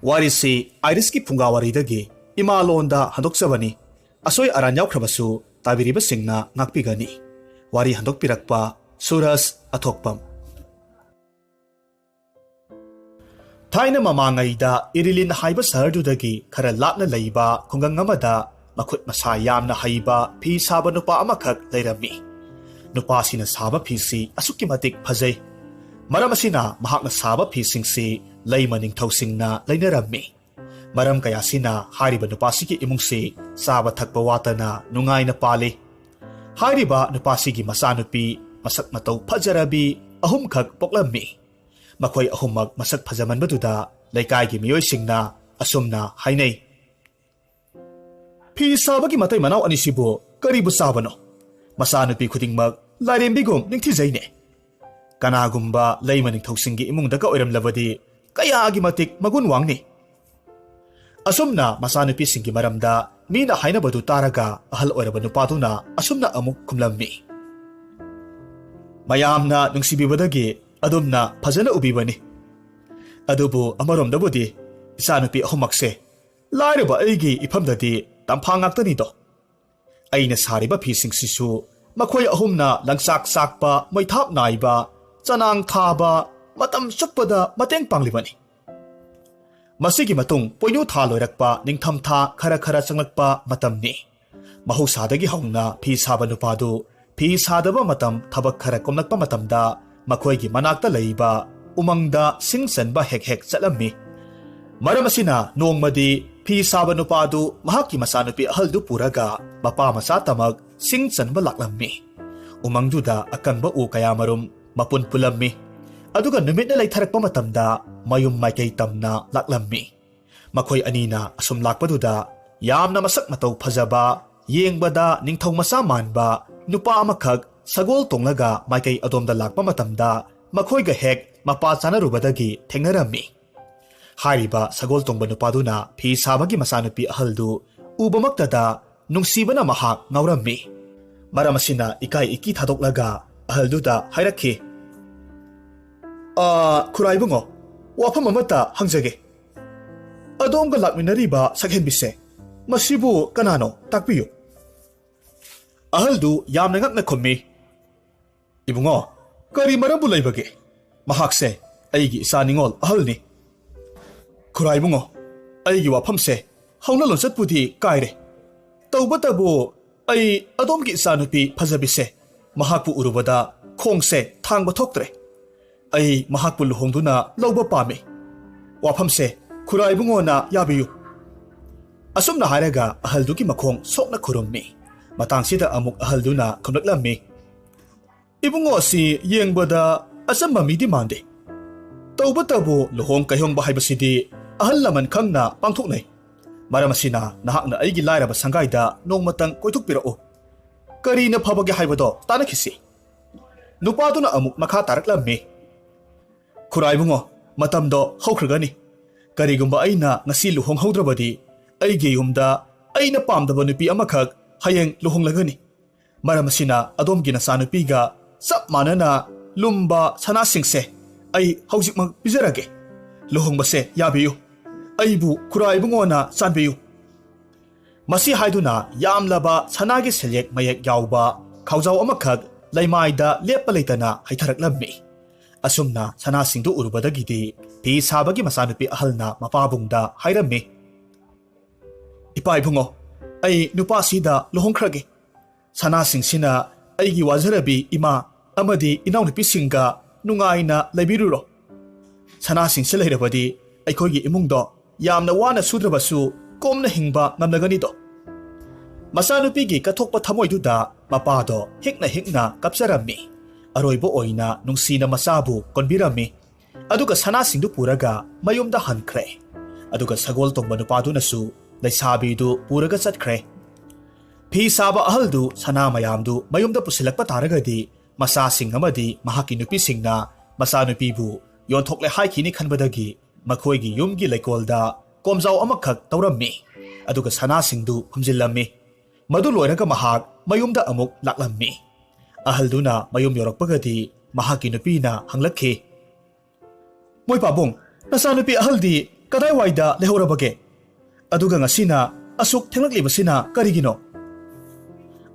Warisi Iriski Pungawaridagi, Imalonda Handokzabani, Asoy Aran Yaukrabasu, Tabiriba Singna Nakpigani, Wari Handok Pirakpa, Suras Atokpam. Taina Mamangaida, Irilin Haiba Sardudagi, Kara Latna Leiba, Kungangamada, Makut Masayam na Haiba, Pi Saba Nupa Amakak, lairembi. Nupasina Saba Pisi, Asukimatik Pazay. Maramasina, Mahakna Saba Pisingsi, Layma ningthou singna lainarami. Maram kaya sina hariba nupasigi imungsi saba thakpa watana nungai na pali. Hariba nupasigi masanupi masak matau phajarabi ahumkhak poklami. Makhoi ahummak masak phajaman baduda laikai miyoi singna asumna hainai. Phi sabagi matai manau anisibu karibu sabano. Masanupi khudingmak lairembigum ningthijaine. Kanagumba layma ningthou singi imungda ka oiramlabadi kaya agi matik magun wangni. Asumna masanupi singi maramda mina haina badu taraga ahal oiraba nupaduna asumna amuk kumlammi. Mayamna nungsibibadagi adumna phajana ubibani. Adubu amaromdabudi isanupi ahumakse lairaba aigi ifamdadi tamphangakta do. Aina sariba phisingsisu makhoi ahumna langsak sakpa moithap naiba chanang thaba matam chuppada mateng panglibani. Masigi matung poinu tha loirakpa ningtham tha khara changlakpa matamni. Mahusadagi hauna phi saba nupadu phi sadaba matam thabak khara komlakpa matamda makhoigi manakta leiba umangda singsanba hek chalammi. Maramasina nongmadi phi saba nupadu mahaki masanupi ahaldu puraga mapa masa tamag singsanba laklammi. Umangduda akangba u kayamarum mapun pulammi. Aduga numit na laitharakpa matamda mayum maikay tamna laklammi. Makhoi anina asum lakpaduda yamna masak mataw phajaba yengbada ningthou masa manba nupa amakhak sagol tonglaga maikay adomda lakpa matamda makhoiga hek mapa chanarubadagi thengnarammi. Hariba sagol tongba nupaduna phi sabagi masanupi ahaldu ubamaktada nungsibana mahak ngaurammi. Maramasina ikai iki thadoklaga ahalduda hairakhi. Khuraibungo, wafam amata hangjage. Adomga lakminariba sakhenbise. Masibu kanano takpiyo. Ahaldu yamna ngakna khummi. Ibungo, kari marambu laibage. Mahakse aigi isaningol ahalni. Khuraibungo, aigi wafamse hauna lonsatpudi kaire. Taubatabu ai adomgi isanupi phajabise. Mahakpu urubada khongse thangba thoktre. Ay mahakpu luhongduna Louba pami. Wafamse khuraibungona yabiyu. Asumna haraga ahalduki makhong sokna khurummi. Matangsida amuk ahalduna khumlaklammi. Ibungo si yengbada asamba midi mande. Taubatabu luhong kayhong bahaybasidi ahal laman khangna pangthoknay. Maramasina nahakna aigi lairaba sangayda nongmatang koitukpirao. Karina phabage haybado tanakhisi. Nupaduna amuk makha taraklammi. Khuraibungo matamdo haukragani. Karigumba aina ngasi luhong haudrabadi aigi yumda aina pamdaba nupi amakhak hayeng luhonglagani. Maramasina adomgi nasanupiga sap manana lumba sanasingse ai haujikmak pizarage. Luhongbase yabiyu. Aibu khuraibungona sanbiyu. Masi haiduna yamlaba sanagi seljek mayek yauba khaujaw amakhak laimaida lepa leitana haitharaklammi. Asumna sanasingdu urubadagidi phi sabagi masanupi ahalna mapabungda hairammi. Ipaibungo, ai nupasida luhongkrage. Sanasingsina aigi wajarabi ima amadi inaunupi singa nungaina laibiruro. Sanasingse lairabadi aikoigi imungdo yamna wana sudrabasu komna hingba ngamnaganido. Masanupigi kathokpa thamoiduda mapado hikna kapsarammi. Aroibo oina nungsina masabu konbirami. Aduga sanasingdu puraga mayumda hankre. Aduga sagol tongba nupadunasu Leishabidu puraga chatkre. Phi saba ahaldu sana mayamdu mayumda pusilakpa taragadi masasing amadi mahaki nupi singna masanupibu yonthokle haikini khanbadagi makhoigi yumgi laikolda komjaw amakhak tawrammi. Aduga sanasingdu humjillammi. Madu loiraga mahak mayumda amuk laklammi. Ahalduna mayum yorakpagadi mahaki nupina hanglakhi. Moy pabong, nasanupi ahaldi ꯀꯗꯥꯏꯋꯥꯏꯗ ꯂꯩꯍꯧꯔꯕꯒꯦ ꯑꯗꯨꯒ ꯉꯁꯤꯅ ꯑꯁꯨꯛ ꯊꯦꯡꯂꯛꯂꯤꯕꯁꯤꯅ ꯀꯔꯤꯒꯤꯅꯣ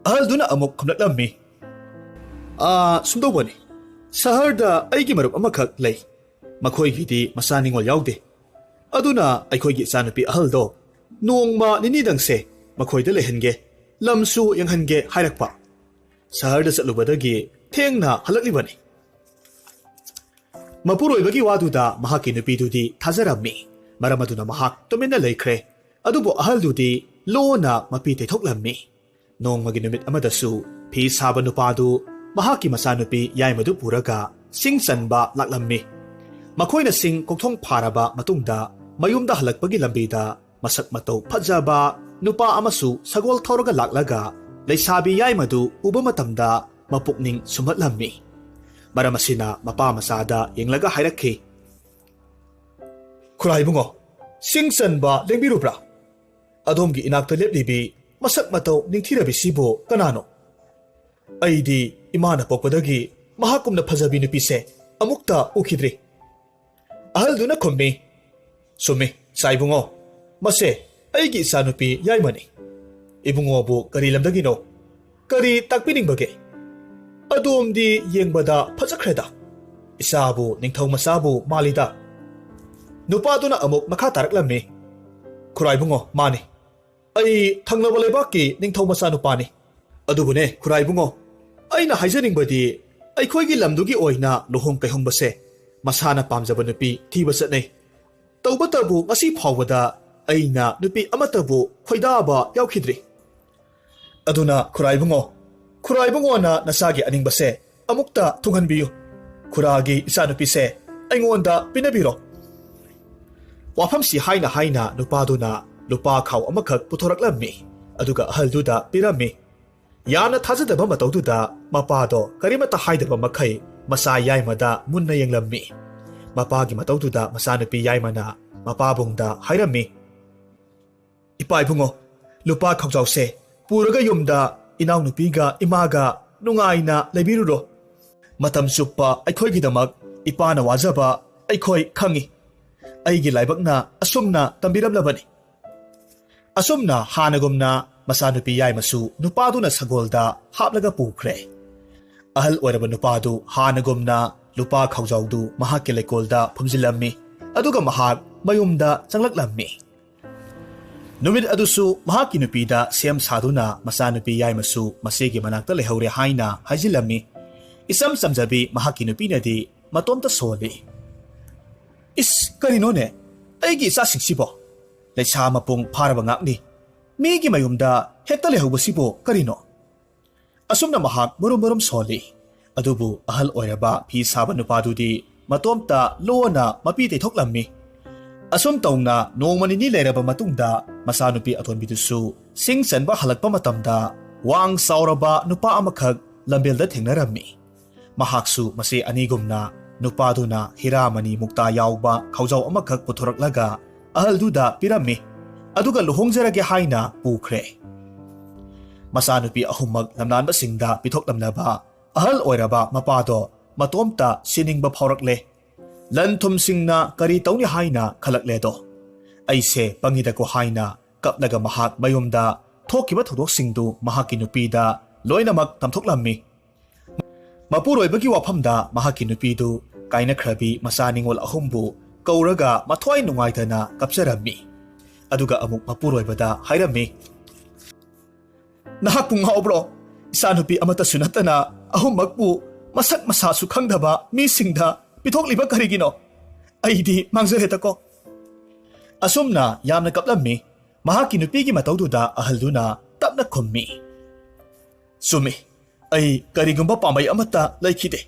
ꯑꯍꯜꯗꯨꯅ ꯑꯃꯨꯛ ꯈꯨꯝꯂꯛꯂꯝꯃꯤ ꯁꯨꯝꯗꯧꯕꯅꯤ ꯁꯍꯔꯗ ꯑꯩꯒꯤ ꯃꯔꯨꯞ ꯑꯃꯈꯛ ꯂꯩ ꯃꯈꯣꯏꯒꯤꯗꯤ ꯃꯆꯥ ꯅꯤꯡꯉꯣꯜ ꯌꯥꯎꯗꯦ ꯑꯗꯨꯅ ꯑꯩꯈꯣꯏꯒꯤ ꯏꯆꯥꯅꯨꯄꯤ ꯑꯍꯜꯗꯣ ꯅꯣꯡꯃ ꯅꯤꯅꯤꯗꯪꯁꯦ ꯃꯈꯣꯏꯗ ꯂꯩꯍꯟꯒꯦ ꯂꯝꯁꯨ ꯌꯦꯡꯍꯟꯒꯦ ꯍꯥꯏꯔꯛꯄ ꯁꯍꯔꯗ ꯆꯠꯂꯨꯕꯗꯒꯤ ꯊꯦꯡꯅ ꯍꯜꯂꯛꯂꯤꯕꯅꯤ ꯃꯄꯨꯔꯣꯏꯕꯒꯤ ꯋꯥꯗꯨꯗ ꯃꯍꯥꯛꯀꯤ ꯅꯨꯄꯤꯗꯨꯗꯤ ꯊꯥꯖꯔꯝꯃꯤ ꯃꯔꯝ ꯑꯗꯨꯅ ꯃꯍꯥꯛ ꯇꯨꯃꯤꯟꯅ ꯂꯩꯈ꯭ꯔꯦ ꯑꯗꯨꯕꯨ ꯑꯍꯜꯗꯨꯗꯤ ꯂꯣꯟꯅ ꯃꯄꯤ ꯇꯩꯊꯣꯛꯂꯝꯃꯤ ꯅꯣꯡꯃꯒꯤ ꯅꯨꯃꯤꯠ ꯑꯃꯗꯁꯨ ꯐꯤ ꯁꯥꯕ ꯅꯨꯄꯥꯗꯨ ꯃꯍꯥꯛꯀꯤ ꯃꯆꯥꯅꯨꯄꯤ ꯌꯥꯏꯃꯗꯨ ꯄꯨꯔꯒ ꯁꯤꯡ ꯆꯟꯕ ꯂꯥꯛꯂꯝꯃꯤ ꯃꯈꯣꯏꯅ ꯁꯤꯡ ꯀꯣꯛꯊꯣꯡ ꯐꯥꯔꯕ ꯃꯇꯨꯡꯗ ꯃꯌꯨꯝꯗ ꯍꯜꯂꯛꯄꯒꯤ ꯂꯝꯕꯤꯗ ꯃꯁꯛ ꯃꯇꯧ ꯐꯖꯕ ꯅꯨꯄꯥ ꯑꯃꯁꯨ ꯁꯒꯣꯜ ꯊꯧꯔꯒ ꯂꯥꯛꯂꯒ ꯂꯩꯁꯥꯕꯤ ꯌꯥꯏꯃꯗꯨ ꯎꯕ ꯃꯇꯝꯗ ꯃꯄꯨꯛꯅꯤꯡ ꯁꯨꯝꯍꯠꯂꯝꯃꯤ ꯃꯔꯝ ꯑꯁꯤꯅ ꯃꯄꯥ ꯃꯆꯥꯗ ꯌꯦꯡꯂꯒ ꯍꯥꯏꯔꯛꯈꯤ ꯈꯨꯔꯥꯏꯕꯨꯡꯉꯣ ꯁꯤꯡ ꯆꯟꯕ ꯂꯦꯡꯕꯤꯔꯨꯕ꯭ꯔꯥ ꯑꯗꯣꯝꯒꯤ ꯏꯅꯥꯛꯇ ꯂꯦꯞꯂꯤꯕꯤ ꯃꯁꯛ ꯃꯇꯧ ꯅꯤꯡꯊꯤꯔꯕꯤꯁꯤꯕꯨ ꯀꯅꯥꯅꯣ ꯑꯩꯗꯤ ꯏꯃꯥꯅ ꯄꯣꯛꯄꯗꯒꯤ ꯃꯍꯥꯛꯀꯨꯝꯅ ꯐꯖꯕꯤ ꯅꯨꯄꯤꯁꯦ ꯑꯃꯨꯛꯇ ꯎꯈꯤꯗ꯭ꯔꯤ ꯑꯍꯜꯗꯨꯅ ꯈꯨꯝꯃꯤ ꯆꯨꯝꯃꯤ ꯆꯥꯏꯕꯨꯡꯉꯣ ꯃꯁꯦ ꯑꯩꯒꯤ ꯏꯆꯥꯅꯨꯄꯤ ꯌꯥꯏꯃꯅꯤ ꯏꯕꯨꯡꯉꯣꯕꯨ ꯀꯔꯤ ꯂꯝꯗꯒꯤꯅꯣ ꯀꯔꯤ ꯇꯥꯛꯄꯤꯅꯤꯡꯕꯒꯦ ꯑꯗꯣꯝꯗꯤ ꯌꯦꯡꯕꯗ ꯐꯖꯈ꯭ꯔꯦꯗ ꯏꯆꯥꯕꯨ ꯅꯤꯡꯊꯧ ꯃꯆꯥꯕꯨ ꯃꯥꯜꯂꯤꯗ ꯅꯨꯄꯥꯗꯨꯅ ꯑꯃꯨꯛ ꯃꯈꯥ ꯇꯥꯔꯛꯂꯝꯃꯤ ꯈꯨꯔꯥꯏꯕꯨꯡꯉꯣ ꯃꯥꯅꯤ ꯑꯩ ꯊꯪꯅꯕ ꯂꯩꯕꯥꯛꯀꯤ ꯅꯤꯡꯊꯧ ꯃꯆꯥ ꯅꯨꯄꯥꯅꯤ ꯑꯗꯨꯕꯨꯅꯦ ꯈꯨꯔꯥꯏꯕꯨꯡꯉꯣ ꯑꯩꯅ ꯍꯥꯏꯖꯅꯤꯡꯕꯗꯤ ꯑꯩꯈꯣꯏꯒꯤ ꯂꯝꯗꯨꯒꯤ ꯑꯣꯏꯅ ꯂꯨꯍꯣꯡ ꯀꯩꯍꯣꯡꯕꯁꯦ ꯃꯁꯥꯅ ꯄꯥꯝꯖꯕ ꯅꯨꯄꯤ ꯊꯤꯕ ꯆꯠꯅꯩ ꯇꯧꯕꯇꯕꯨ ꯉꯁꯤ ꯐꯥꯎꯕꯗ ꯑꯩꯅ ꯅꯨꯄꯤ ꯑꯃꯠꯇꯕꯨ ꯈꯣꯏꯗꯥꯕ ꯌꯥꯎꯈꯤꯗ꯭ꯔꯤ ꯑꯗꯨꯅ ꯈꯨꯔꯥꯏꯕꯨꯡꯉꯣꯅ ꯅꯆꯥꯒꯤ ꯑꯅꯤꯡꯕꯁꯦ ꯑꯃꯨꯛꯇ ꯊꯨꯡꯍꯟꯕꯤꯌꯨ ꯈꯨꯔꯥꯒꯤ ꯏꯆꯥꯅꯨꯄꯤꯁꯦ ꯑꯩꯉꯣꯟꯗ ꯄꯤꯅꯕꯤꯔꯣ ꯋꯥꯐꯝꯁꯤ ꯍꯥꯏꯅ ꯍꯥꯏꯅ ꯅꯨꯄꯥꯗꯨꯅ ꯂꯨꯄꯥ ꯈꯥꯎ ꯑꯃꯈꯛ ꯄꯨꯊꯣꯔꯛꯂꯝꯃꯤ ꯑꯗꯨꯒ ꯑꯍꯜꯗꯨꯗ ꯄꯤꯔꯝꯃꯤ ꯌꯥꯝꯅ ꯊꯥꯖꯗꯕ ꯃꯇꯧꯗꯨꯗ ꯃꯄꯥꯗꯣ ꯀꯔꯤꯃꯠꯇ ꯍꯥꯏꯗꯕ ꯃꯈꯩ ꯃꯆꯥ ꯌꯥꯏꯃꯗ ꯃꯨꯟꯅ ꯌꯦꯡꯂꯝꯃꯤ ꯃꯄꯥꯒꯤ ꯃꯇꯧꯗꯨꯗ ꯃꯆꯥꯅꯨꯄꯤ ꯌꯥꯏꯃꯅ ꯃꯄꯥꯕꯨꯡꯗ ꯍꯥꯏꯔꯝꯃꯤ ꯏꯄꯥ ꯏꯕꯨꯡꯉꯣ ꯂꯨꯄꯥ ꯈꯥꯎꯖꯥꯎꯁꯦ ꯄꯨꯔꯒ ꯌꯨꯝꯗ ꯏꯅꯥꯎꯅꯨꯄꯤꯒ ꯏꯃꯥꯒ ꯅꯨꯡꯉꯥꯏꯅ ꯂꯩꯕꯤꯔꯨꯔꯣ ꯃꯇꯝ ꯆꯨꯞꯄ ꯑꯩꯈꯣꯏꯒꯤꯗꯃꯛ ꯏꯄꯥꯅ ꯋꯥꯖꯕ ꯑꯩꯈꯣꯏ ꯈꯪꯉꯤ ꯑꯩꯒꯤ ꯂꯥꯏꯕꯛꯅ ꯑꯁꯨꯝꯅ ꯇꯝꯕꯤꯔꯝꯂꯕꯅꯤ ꯑꯁꯨꯝꯅ ꯍꯥꯟꯅꯒꯨꯝꯅ ꯃꯆꯥꯅꯨꯄꯤ ꯌꯥꯏꯃꯁꯨ ꯅꯨꯄꯥꯗꯨꯅ ꯁꯒꯣꯜꯗ ꯍꯥꯞꯂꯒ ꯄꯨꯈ꯭ꯔꯦ ꯑꯍꯜ ꯑꯣꯏꯔꯕ ꯅꯨꯄꯥꯗꯨ ꯍꯥꯟꯅꯒꯨꯝꯅ ꯂꯨꯄꯥ ꯈꯥꯎꯖꯥꯎꯗꯨ ꯃꯍꯥꯛꯀꯤ ꯂꯩꯀꯣꯜꯗ ꯐꯨꯝꯖꯤꯜꯂꯝꯃꯤ ꯑꯗꯨꯒ ꯃꯍꯥꯛ ꯃꯌꯨꯝꯗ ꯆꯪꯂꯛꯂꯝꯃꯤ ꯅꯨꯃꯤꯠ ꯑꯗꯨꯁꯨ ꯃꯍꯥꯛꯀꯤ ꯅꯨꯄꯤꯗ ꯁꯦꯝ ꯁꯥꯗꯨꯅ ꯃꯆꯥꯅꯨꯄꯤ ꯌꯥꯏꯃꯁꯨ ꯃꯆꯦꯒꯤ ꯃꯅꯥꯛꯇ ꯂꯩꯍꯧꯔꯦ ꯍꯥꯏꯅ ꯍꯥꯏꯖꯤꯜꯂꯝꯃꯤ ꯏꯆꯝ ꯆꯝꯖꯕꯤ ꯃꯍꯥꯛꯀꯤ ꯅꯨꯄꯤꯅꯗꯤ ꯃꯇꯣꯝꯇ ꯁꯣꯜꯂꯤ ꯀꯔꯤꯅꯣꯅꯦ ꯑꯩꯒꯤ ꯏꯆꯥꯁꯤꯡꯁꯤꯕꯣ ꯂꯩꯁꯥ ꯃꯄꯨꯡ ꯐꯥꯔꯕ ꯉꯥꯛꯅꯤ ꯃꯤꯒꯤ ꯃꯌꯨꯝꯗ ꯍꯦꯛꯇ ꯂꯩꯍꯧꯕꯁꯤꯕꯨ ꯀꯔꯤꯅꯣ ꯑꯁꯨꯝꯅ ꯃꯍꯥꯛ ꯃꯔꯨꯝ ꯁꯣꯜꯂꯤ ꯑꯗꯨꯕꯨ ꯑꯍꯜ ꯑꯣꯏꯔꯕ ꯐꯤ ꯁꯥꯕ ꯅꯨꯄꯥꯗꯨꯗꯤ ꯃꯇꯣꯝꯇ ꯂꯣꯟꯅ ꯃꯄꯤ ꯇꯩꯊꯣꯛꯂꯝꯃꯤ ꯑꯁꯨꯝ ꯇꯧꯅ ꯅꯣꯡꯃ ꯅꯤꯅꯤ ꯂꯩꯔꯕ ꯃꯇꯨꯡꯗ ꯃꯆꯥꯅꯨꯄꯤ ꯑꯇꯣꯟꯕꯤꯗꯨꯁꯨ ꯁꯤꯡ ꯆꯟꯕ ꯍꯜꯂꯛꯄ ꯃꯇꯝꯗ ꯋꯥꯡ ꯆꯥꯎꯔꯕ ꯅꯨꯄꯥ ꯑꯃꯈꯛ ꯂꯝꯕꯦꯜꯗ ꯊꯦꯡꯅꯔꯝꯃꯤ ꯃꯍꯥꯛꯁꯨ ꯃꯆꯦ ꯑꯅꯤꯒꯨꯝꯅ ꯅꯨꯄꯥꯗꯨꯅ ꯍꯤꯔꯥꯃꯅꯤ ꯃꯨꯛꯇꯥ ꯌꯥꯎꯕ ꯈꯥꯎꯖꯥꯎ ꯑꯃꯈꯛ ꯄꯨꯊꯣꯔꯛꯂꯒ ꯑꯍꯜꯗꯨꯗ ꯄꯤꯔꯝꯃꯤ ꯑꯗꯨꯒ ꯂꯨꯍꯣꯡꯖꯔꯒꯦ ꯍꯥꯏꯅ ꯄꯨꯈ꯭ꯔꯦ ꯃꯆꯥꯅꯨꯄꯤ ꯑꯍꯨꯝꯃꯛ ꯂꯝꯅꯥꯟꯕꯁꯤꯡꯗ ꯄꯤꯊꯣꯛꯂꯝꯂꯕ ꯑꯍꯜ ꯑꯣꯏꯔꯕ ꯃꯄꯥꯗꯣ ꯃꯇꯣꯝꯇ ꯁꯤꯅꯤꯡꯕ ꯐꯥꯎꯔꯛꯂꯦ ꯂꯟ ꯊꯨꯝꯁꯤꯡꯅ ꯀꯔꯤ ꯇꯧꯅꯤ ꯍꯥꯏꯅ ꯈꯜꯂꯛꯂꯦꯗꯣ ꯑꯩꯁꯦ ꯄꯪꯉꯤꯗꯀꯣ ꯍꯥꯏꯅ ꯀꯞꯂꯒ ꯃꯍꯥꯛ ꯃꯌꯨꯝꯗ ꯊꯣꯛꯈꯤꯕ ꯊꯧꯗꯣꯛꯁꯤꯡꯗꯨ ꯃꯍꯥꯛꯀꯤ ꯅꯨꯄꯤꯗ ꯂꯣꯏꯅꯃꯛ ꯇꯝꯊꯣꯛꯂꯝꯃꯤ ꯃꯄꯨꯔꯣꯏꯕꯒꯤ ꯋꯥꯐꯝꯗ ꯃꯍꯥꯛꯀꯤ ꯅꯨꯄꯤꯗꯨ ꯀꯥꯏꯅꯈ꯭ꯔꯕꯤ ꯃꯆꯥ ꯅꯤꯡꯉꯣꯜ ꯑꯍꯨꯝꯕꯨ ꯀꯧꯔꯒ ꯃꯊ꯭ꯋꯥꯏ ꯅꯨꯡꯉꯥꯏꯇꯅ ꯀꯞꯆꯔꯝꯃꯤ ꯑꯗꯨꯒ ꯑꯃꯨꯛ ꯃꯄꯨꯔꯣꯏꯕꯗ ꯍꯥꯏꯔꯝꯃꯤ ꯅꯍꯥꯛꯄꯨ ꯉꯥꯎꯕ꯭ꯔꯣ ꯏꯆꯥꯅꯨꯄꯤ ꯑꯃꯠꯇꯁꯨ ꯅꯠꯇꯅ ꯑꯍꯨꯝꯃꯛꯄꯨ ꯃꯁꯛ ꯃꯁꯥꯁꯨ ꯈꯪꯗꯕ ꯃꯤꯁꯤꯡꯗ ꯄꯤꯊꯣꯛꯂꯤꯕ ꯀꯔꯤꯒꯤꯅꯣ ꯑꯩꯗꯤ ꯃꯥꯡꯖꯔꯦꯗꯀꯣ ꯑꯁꯨꯝꯅ ꯌꯥꯝꯅ ꯀꯞꯂꯝꯃꯤ ꯃꯍꯥꯛꯀꯤ ꯅꯨꯄꯤꯒꯤ ꯃꯇꯧꯗꯨꯗ ꯑꯍꯜꯗꯨꯅ ꯇꯞꯅ ꯈꯨꯝꯃꯤ ꯆꯨꯝꯃꯤ ꯑꯩ ꯀꯔꯤꯒꯨꯝꯕ ꯄꯥꯝꯕꯩ ꯑꯃꯠꯇ ꯂꯩꯈꯤꯗꯦ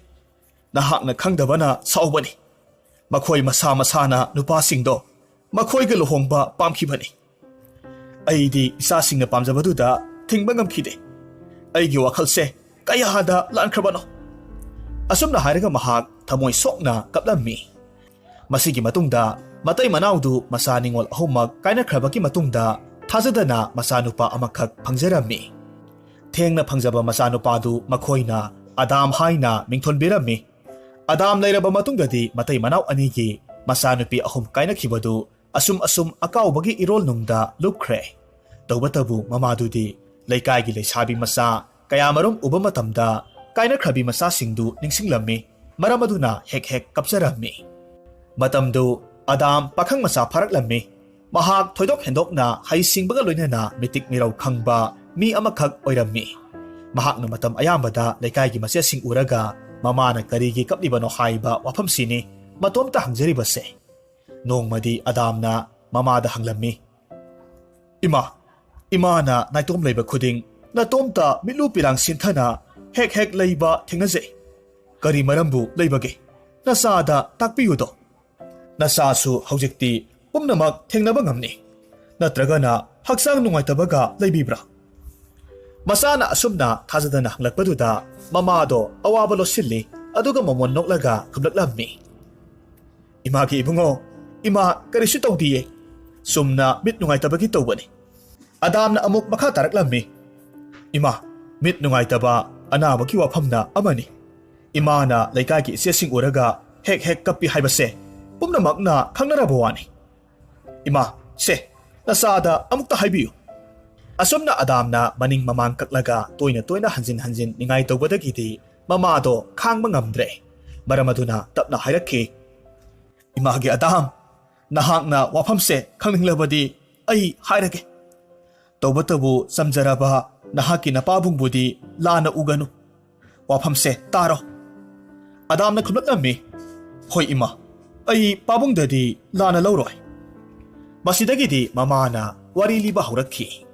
ꯅꯍꯥꯛꯅ ꯈꯪꯗꯕꯅ ꯁꯥꯎꯕꯅꯤ ꯃꯈꯣꯏ ꯃꯁꯥ ꯃꯁꯥꯅ ꯅꯨꯄꯥꯁꯤꯡꯗꯣ ꯃꯈꯣꯏꯒ ꯂꯨꯍꯣꯡꯕ ꯄꯥꯝꯈꯤꯕꯅꯤ ꯑꯩꯗꯤ ꯏꯆꯥꯁꯤꯡꯅ ꯄꯥꯝꯖꯕꯗꯨꯗ ꯊꯤꯡꯕ ꯉꯝꯈꯤꯗꯦ ꯑꯩꯒꯤ ꯋꯥꯈꯜꯁꯦ ꯀꯌꯥꯗ ꯂꯥꯟꯈ꯭ꯔꯕꯅꯣ ꯑꯁꯨꯝꯅ ꯍꯥꯏꯔꯒ ꯃꯍꯥꯛ ꯊꯃꯣꯏ ꯁꯣꯛꯅ ꯀꯞꯂꯝꯃꯤ ꯃꯁꯤꯒꯤ ꯃꯇꯨꯡꯗ ꯃꯇꯩ ꯃꯅꯥꯎꯗꯨ ꯃꯆꯥ ꯅꯤꯡꯉꯣꯜ ꯑꯍꯨꯝꯃꯛ ꯀꯥꯏꯅꯈ꯭ꯔꯕꯒꯤ ꯃꯇꯨꯡꯗ ꯊꯥꯖꯗꯅ ꯃꯆꯥꯅꯨꯄꯥ ꯑꯃꯈꯛ ꯐꯪꯖꯔꯝꯃꯤ ꯊꯦꯡꯅ ꯐꯪꯖꯕ ꯃꯆꯥꯅꯨꯄꯥꯗꯨ ꯃꯈꯣꯏꯅ ꯑꯗꯥꯝ ꯍꯥꯏꯅ ꯃꯤꯡꯊꯣꯟꯕꯤꯔꯝꯃꯤ ꯑꯗꯥꯝ ꯂꯩꯔꯕ ꯃꯇꯨꯡꯗꯗꯤ ꯃꯇꯩ ꯃꯅꯥꯎ ꯑꯅꯤꯒꯤ ꯃꯆꯥꯅꯨꯄꯤ ꯑꯍꯨꯝ ꯀꯥꯏꯅꯈꯤꯕꯗꯨ asum akaubagi irol nungda lupkhre tawbatabu mamadudi leikaigi leishabi masa kayamarom uba matamda kaina khrabi masa singdu ningsinglammi maramaduna hek kapjarami matamdu adam pakhang masa faraklammi mahak thoidok hendokna haisingbaga loinana mitik mirau khangba mi amakhak oirammi mahakna matam ayambada leikaigi masya sing uraga mamana karigi kaplibano haiba wafam sini matomta hangjribase nongmadi adamna mamada hanglammi imana naitom leiba khuding natomta milu pirang sinthana hek leiba thengnaje kari marambu leibage nasada takpiyudo nasasu haujikti pumnamak thengnaba ngamni natragana haksang nungaitabaga leibibra masana asumna thajadana hanglakpaduda mamado awaba losilli aduga momon noklaga khablaklammi imagi ibungo ima karisu tawdiye sumna mit nungaitabagi tawbani adamna amuk makha taraklammi ima mit nungaitaba anabagi wafamna amani imana leikagi sesing uraga hek kappi haibase pumnamakna khangnaraba wani ima se nasada amukta haibiyu asumna adamna maning mamang kaklaga toina hanjin ningai tawbadagidi mamado khangba ngamdre maramaduna tapna hairakhi imagi adam nahakna wafamse khangninglabadi ai hairage tawbatabu samjaraba nahaki napabungbudi lana uganu wafamse taro adamna khulaklammi hoi ima ai pabungdadi lana lauroi masidagidi mamana wari liba haurakhi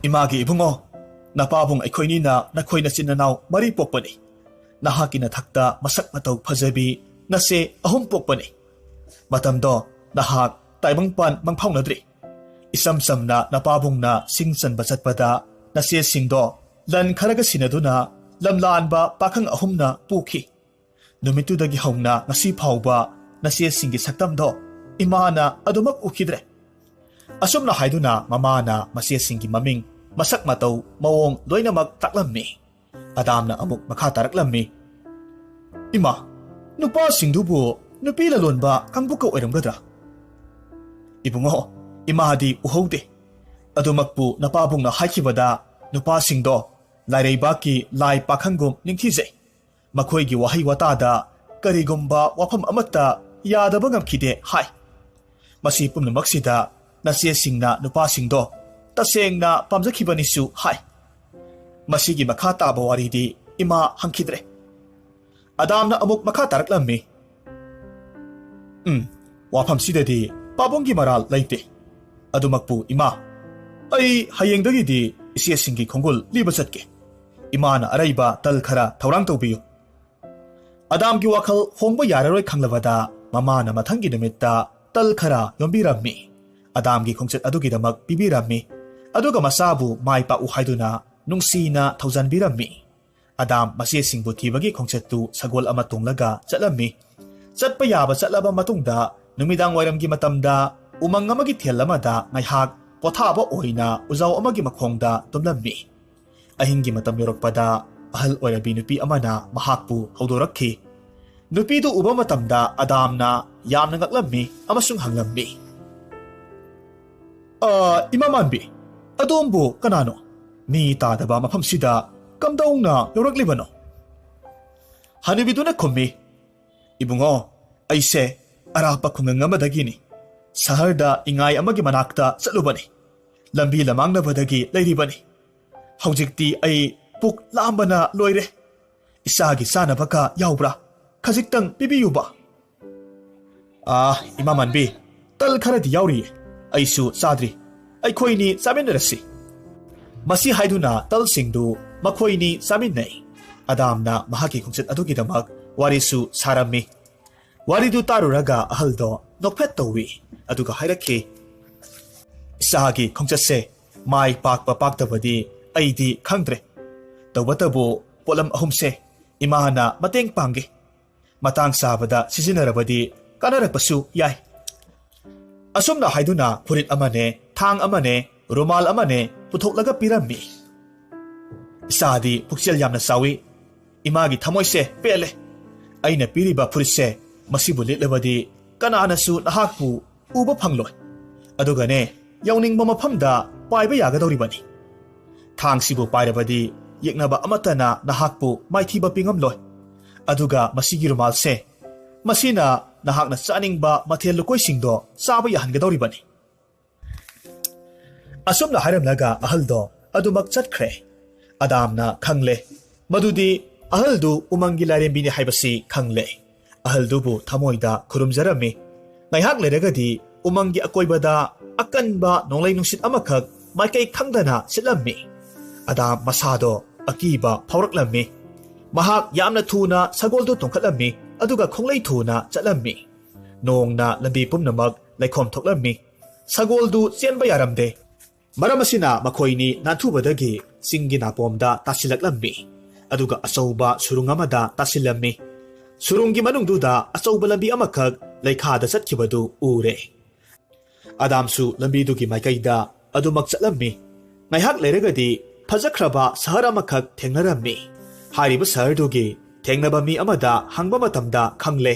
imagi ibungo napabung aikhoinina nakhoina sinanaw mari pokpani nahaki na thakta masak matau phajabi nase ahum pokpani matamdo nahak taibangpan mangphaunadri isam samna napabungna singchan bachatpada nase singdo lan kharaga sinaduna lamlanba pakhang ahumna pukhi numitudagi hauna ngasi phauba nase singi saktamdo imana adumak ukhidre asumna haiduna mamana mase singi maming masak matau mawong loinamak taklammi adamna amuk makha taraklammi ima nupa singdubu nupi lalonba kangbuka oiramgadra ibungo imadi uhaude adumakpu napabungna haikibada nupa singdo lairembi lai pakhangum ningthije makhoigi wahi watada karigumba wafam amata yadaba ngamkhide hai masi pumnamaksida nase singna nupa singdo tasengna pamjakhibanisu hai masigi makha taba waridi ima hangkhidre adamna amuk makha taraklammi wafam sidadi pabonggi maral laite adumakpu ima ai hayengdagidi isia singi khongul liba chatke imana araiba tal khara thaurang tawbiyu adamgi wakhal hongba yararoi khanglawada mamana mathangi nimitta tal khara yombirammi adamgi khongchat adugidamak pibirammi aduga masabu maipa u haiduna nungsina thaujanbirammi adam mase singbu thibagi khongchattu sagol ama tunglaga chatlammi chatpa yaba chatlaba matungda numidang wairamgi matamda umang amagi thelamada ngaihak pothaba oina uzaw amagi makhongda tumlammi ahingi matam yorokpada ahal oirabi nupi amana mahakpu haudorakhi nupidu uba matamda adamna yamna ngaklammi amasung hanglammi imamanbi adombu kanano mi tadaba mafamsida kamdaungna yoraklibano hanubiduna khummi ibungo aise arapa khungangamadagini saharda ingai amagi manakta chatlubani lambi lamangnabadagi leiribani haujikti ai puk lambana loire isagi sanabaka yaubra khajiktang pibiyuba imamanbi tal kharadi yauri aisu sadri aikhoini chaminarasi masi haiduna tal singdu makhoini chaminai adamna mahaki khongchat adugidamak warisu sarami waridu taruraga ahaldo nokphet tawi aduga hairakhi isagi khongchatse mai pakpa paktabadi aidi khangdre tawbatabu polam ahumse imana mateng pangi matang sabada sisinarabadi kanarapasu yai asumna haiduna purit amane thang amane rumal amane puthoklaga pirammi isadi pukchel yamna sawi imagi thamoise pele aina piriba puritse masibu litlabadi kananasu nahakpu ꯎꯕ ꯐꯪꯂꯣꯏ ꯑꯗꯨꯒꯅꯦ ꯌꯧꯅꯤꯡꯕ ꯃꯐꯝꯗ ꯄꯥꯏꯕ ꯌꯥꯒꯗꯧꯔꯤꯕꯅꯤ ꯊꯥꯡꯁꯤꯕꯨ ꯄꯥꯏꯔꯕꯗꯤ ꯌꯦꯛꯅꯕ ꯑꯃꯠꯇꯅ ꯅꯍꯥꯛꯄꯨ ꯃꯥꯏꯊꯤꯕ ꯄꯤꯉꯝꯂꯣꯏ ꯑꯗꯨꯒ ꯃꯁꯤꯒꯤ ꯔꯨꯃꯥꯜꯁꯦ ꯃꯁꯤꯅ ꯅꯍꯥꯛꯅ ꯆꯥꯅꯤꯡꯕ ꯃꯊꯦꯜ ꯂꯨꯀꯣꯏꯁꯤꯡꯗꯣ ꯆꯥꯕ ꯌꯥꯍꯟꯒꯗꯧꯔꯤꯕꯅꯤ ꯑꯁꯨꯝꯅ ꯍꯥꯏꯔꯝꯂꯒ ꯑꯍꯜꯗꯣ ꯑꯗꯨꯃꯛ ꯆꯠꯈ꯭ꯔꯦ ꯑꯗꯥꯝꯅ ꯈꯪꯂꯦ ꯃꯗꯨꯗꯤ ꯑꯍꯜꯗꯨ ꯎꯃꯪꯒꯤ ꯂꯥꯏꯔꯦꯝꯕꯤꯅꯤ ꯍꯥꯏꯕꯁꯤ ꯈꯪꯂꯦ ꯑꯍꯜꯗꯨꯕꯨ ꯊꯃꯣꯏꯗ ꯈꯨꯔꯨꯝꯖꯔꯝꯃꯤ ꯉꯥꯏꯍꯥꯛ ꯂꯩꯔꯒꯗꯤ ꯎꯃꯪꯒꯤ ꯑꯀꯣꯏꯕꯗ ꯑꯀꯟꯕ ꯅꯣꯡꯂꯩ ꯅꯨꯡꯁꯤꯠ ꯑꯃꯈꯛ ꯃꯥꯏꯀꯩ ꯈꯪꯗꯅ ꯁꯤꯠꯂꯝꯃꯤ ꯑꯗꯥꯝ ꯃꯁꯥꯗꯣ ꯑꯀꯤꯕ ꯐꯥꯎꯔꯛꯂꯝꯃꯤ ꯃꯍꯥꯛ ꯌꯥꯝꯅ ꯊꯨꯅ ꯁꯒꯣꯜꯗꯨ ꯇꯣꯡꯈꯠꯂꯝꯃꯤ ꯑꯗꯨꯒ ꯈꯣꯡꯂꯩ ꯊꯨꯅ ꯆꯠꯂꯝꯃꯤ ꯅꯣꯡꯅ ꯂꯝꯕꯤ ꯄꯨꯝꯅꯃꯛ ꯂꯩꯈꯣꯝ ꯊꯣꯛꯂꯝꯃꯤ ꯁꯒꯣꯜꯗꯨ ꯆꯦꯟꯕ ꯌꯥꯔꯝꯗꯦ ꯃꯔꯝ ꯑꯁꯤꯅ ꯃꯈꯣꯏꯅꯤ ꯅꯥꯟꯊꯨꯕꯗꯒꯤ ꯆꯤꯡꯒꯤ ꯅꯥꯄꯣꯝꯗ ꯇꯥꯁꯤꯜꯂꯛꯂꯝꯃꯤ ꯑꯗꯨꯒ ꯑꯆꯧꯕ ꯁꯨꯔꯨꯡ ꯑꯃꯗ ꯇꯥꯁꯤꯜꯂꯝꯃꯤ ꯁꯨꯔꯨꯡꯒꯤ ꯃꯅꯨꯡꯗꯨꯗ ꯑꯆꯧꯕ ꯂꯝꯕꯤ ꯑꯃꯈꯛ ꯂꯩꯈꯥꯗ ꯆꯠꯈꯤꯕꯗꯨ ꯎꯔꯦ ꯑꯗꯥꯝꯁꯨ ꯂꯝꯕꯤꯗꯨꯒꯤ ꯃꯥꯏꯀꯩꯗ ꯑꯗꯨꯃꯛ ꯆꯠꯂꯝꯃꯤ ꯉꯥꯏꯍꯥꯛ ꯂꯩꯔꯒꯗꯤ ꯐꯖꯈ꯭ꯔꯕ ꯁꯍꯔ ꯑꯃꯈꯛ ꯊꯦꯡꯅꯔꯝꯃꯤ ꯍꯥꯏꯔꯤꯕ ꯁꯍꯔꯗꯨꯒꯤ ꯊꯦꯡꯅꯕ ꯃꯤ ꯑꯃꯗ ꯍꯪꯕ ꯃꯇꯝꯗ ꯈꯪꯂꯦ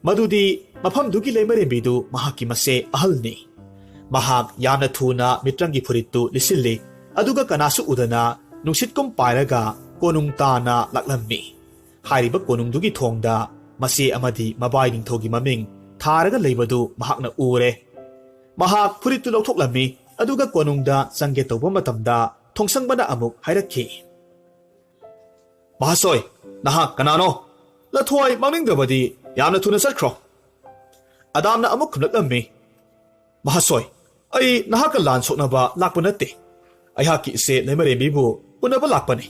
ꯃꯗꯨꯗꯤ ꯃꯐꯝꯗꯨꯒꯤ ꯂꯩꯃꯔꯦꯝꯕꯤꯗꯨ ꯃꯍꯥꯛꯀꯤ ꯃꯆꯦ ꯑꯍꯜꯅꯤ ꯃꯍꯥꯛ ꯌꯥꯝꯅ ꯊꯨꯅ ꯃꯤꯇ꯭ꯔꯪꯒꯤ ꯐꯨꯔꯤꯠꯇꯨ ꯂꯤꯠꯁꯤꯜꯂꯤ ꯑꯗꯨꯒ ꯀꯅꯥꯁꯨ ꯎꯗꯅ ꯅꯨꯡꯁꯤꯠꯀꯨꯝ ꯄꯥꯏꯔꯒ ꯀꯣꯅꯨꯡ ꯇꯥꯅ ꯂꯥꯛꯂꯝꯃꯤ ꯍꯥꯏꯔꯤꯕ ꯀꯣꯅꯨꯡꯗꯨꯒꯤ ꯊꯣꯡꯗ ꯃꯆꯦ ꯑꯃꯗꯤ ꯃꯕꯥꯏ ꯅꯤꯡꯊꯧꯒꯤ ꯃꯃꯤꯡ ꯊꯥꯔꯒ ꯂꯩꯕꯗꯨ ꯃꯍꯥꯛꯅ ꯎꯔꯦ ꯃꯍꯥꯛ ꯐꯨꯔꯤꯠꯇꯨ ꯂꯧꯊꯣꯛꯂꯝꯃꯤ ꯑꯗꯨꯒ ꯀꯣꯅꯨꯡꯗ ꯆꯪꯒꯦ ꯇꯧꯕ ꯃꯇꯝꯗ ꯊꯣꯡꯁꯪꯕꯅ ꯑꯃꯨꯛ ꯍꯥꯏꯔꯛꯈꯤ ꯃꯍꯥꯁꯣꯏ ꯅꯍꯥꯛ ꯀꯅꯥꯅꯣ ꯂꯊꯣꯏ ꯃꯥꯡꯅꯤꯡꯗ꯭ꯔꯕꯗꯤ ꯌꯥꯝꯅ ꯊꯨꯅ ꯆꯠꯈ꯭ꯔꯣ ꯑꯗꯥꯝꯅ ꯑꯃꯨꯛ ꯈꯨꯝꯂꯛꯂꯝꯃꯤ ꯃꯍꯥꯁꯣꯏ ꯑꯩ ꯅꯍꯥꯛꯀ ꯂꯥꯟ ꯁꯣꯛꯅꯕ ꯂꯥꯛꯄ ꯅꯠꯇꯦ ꯑꯩꯍꯥꯛꯀꯤ ꯏꯆꯦ ꯂꯩꯃꯔꯦꯝꯕꯤꯕꯨ ꯎꯅꯕ ꯂꯥꯛꯄꯅꯤ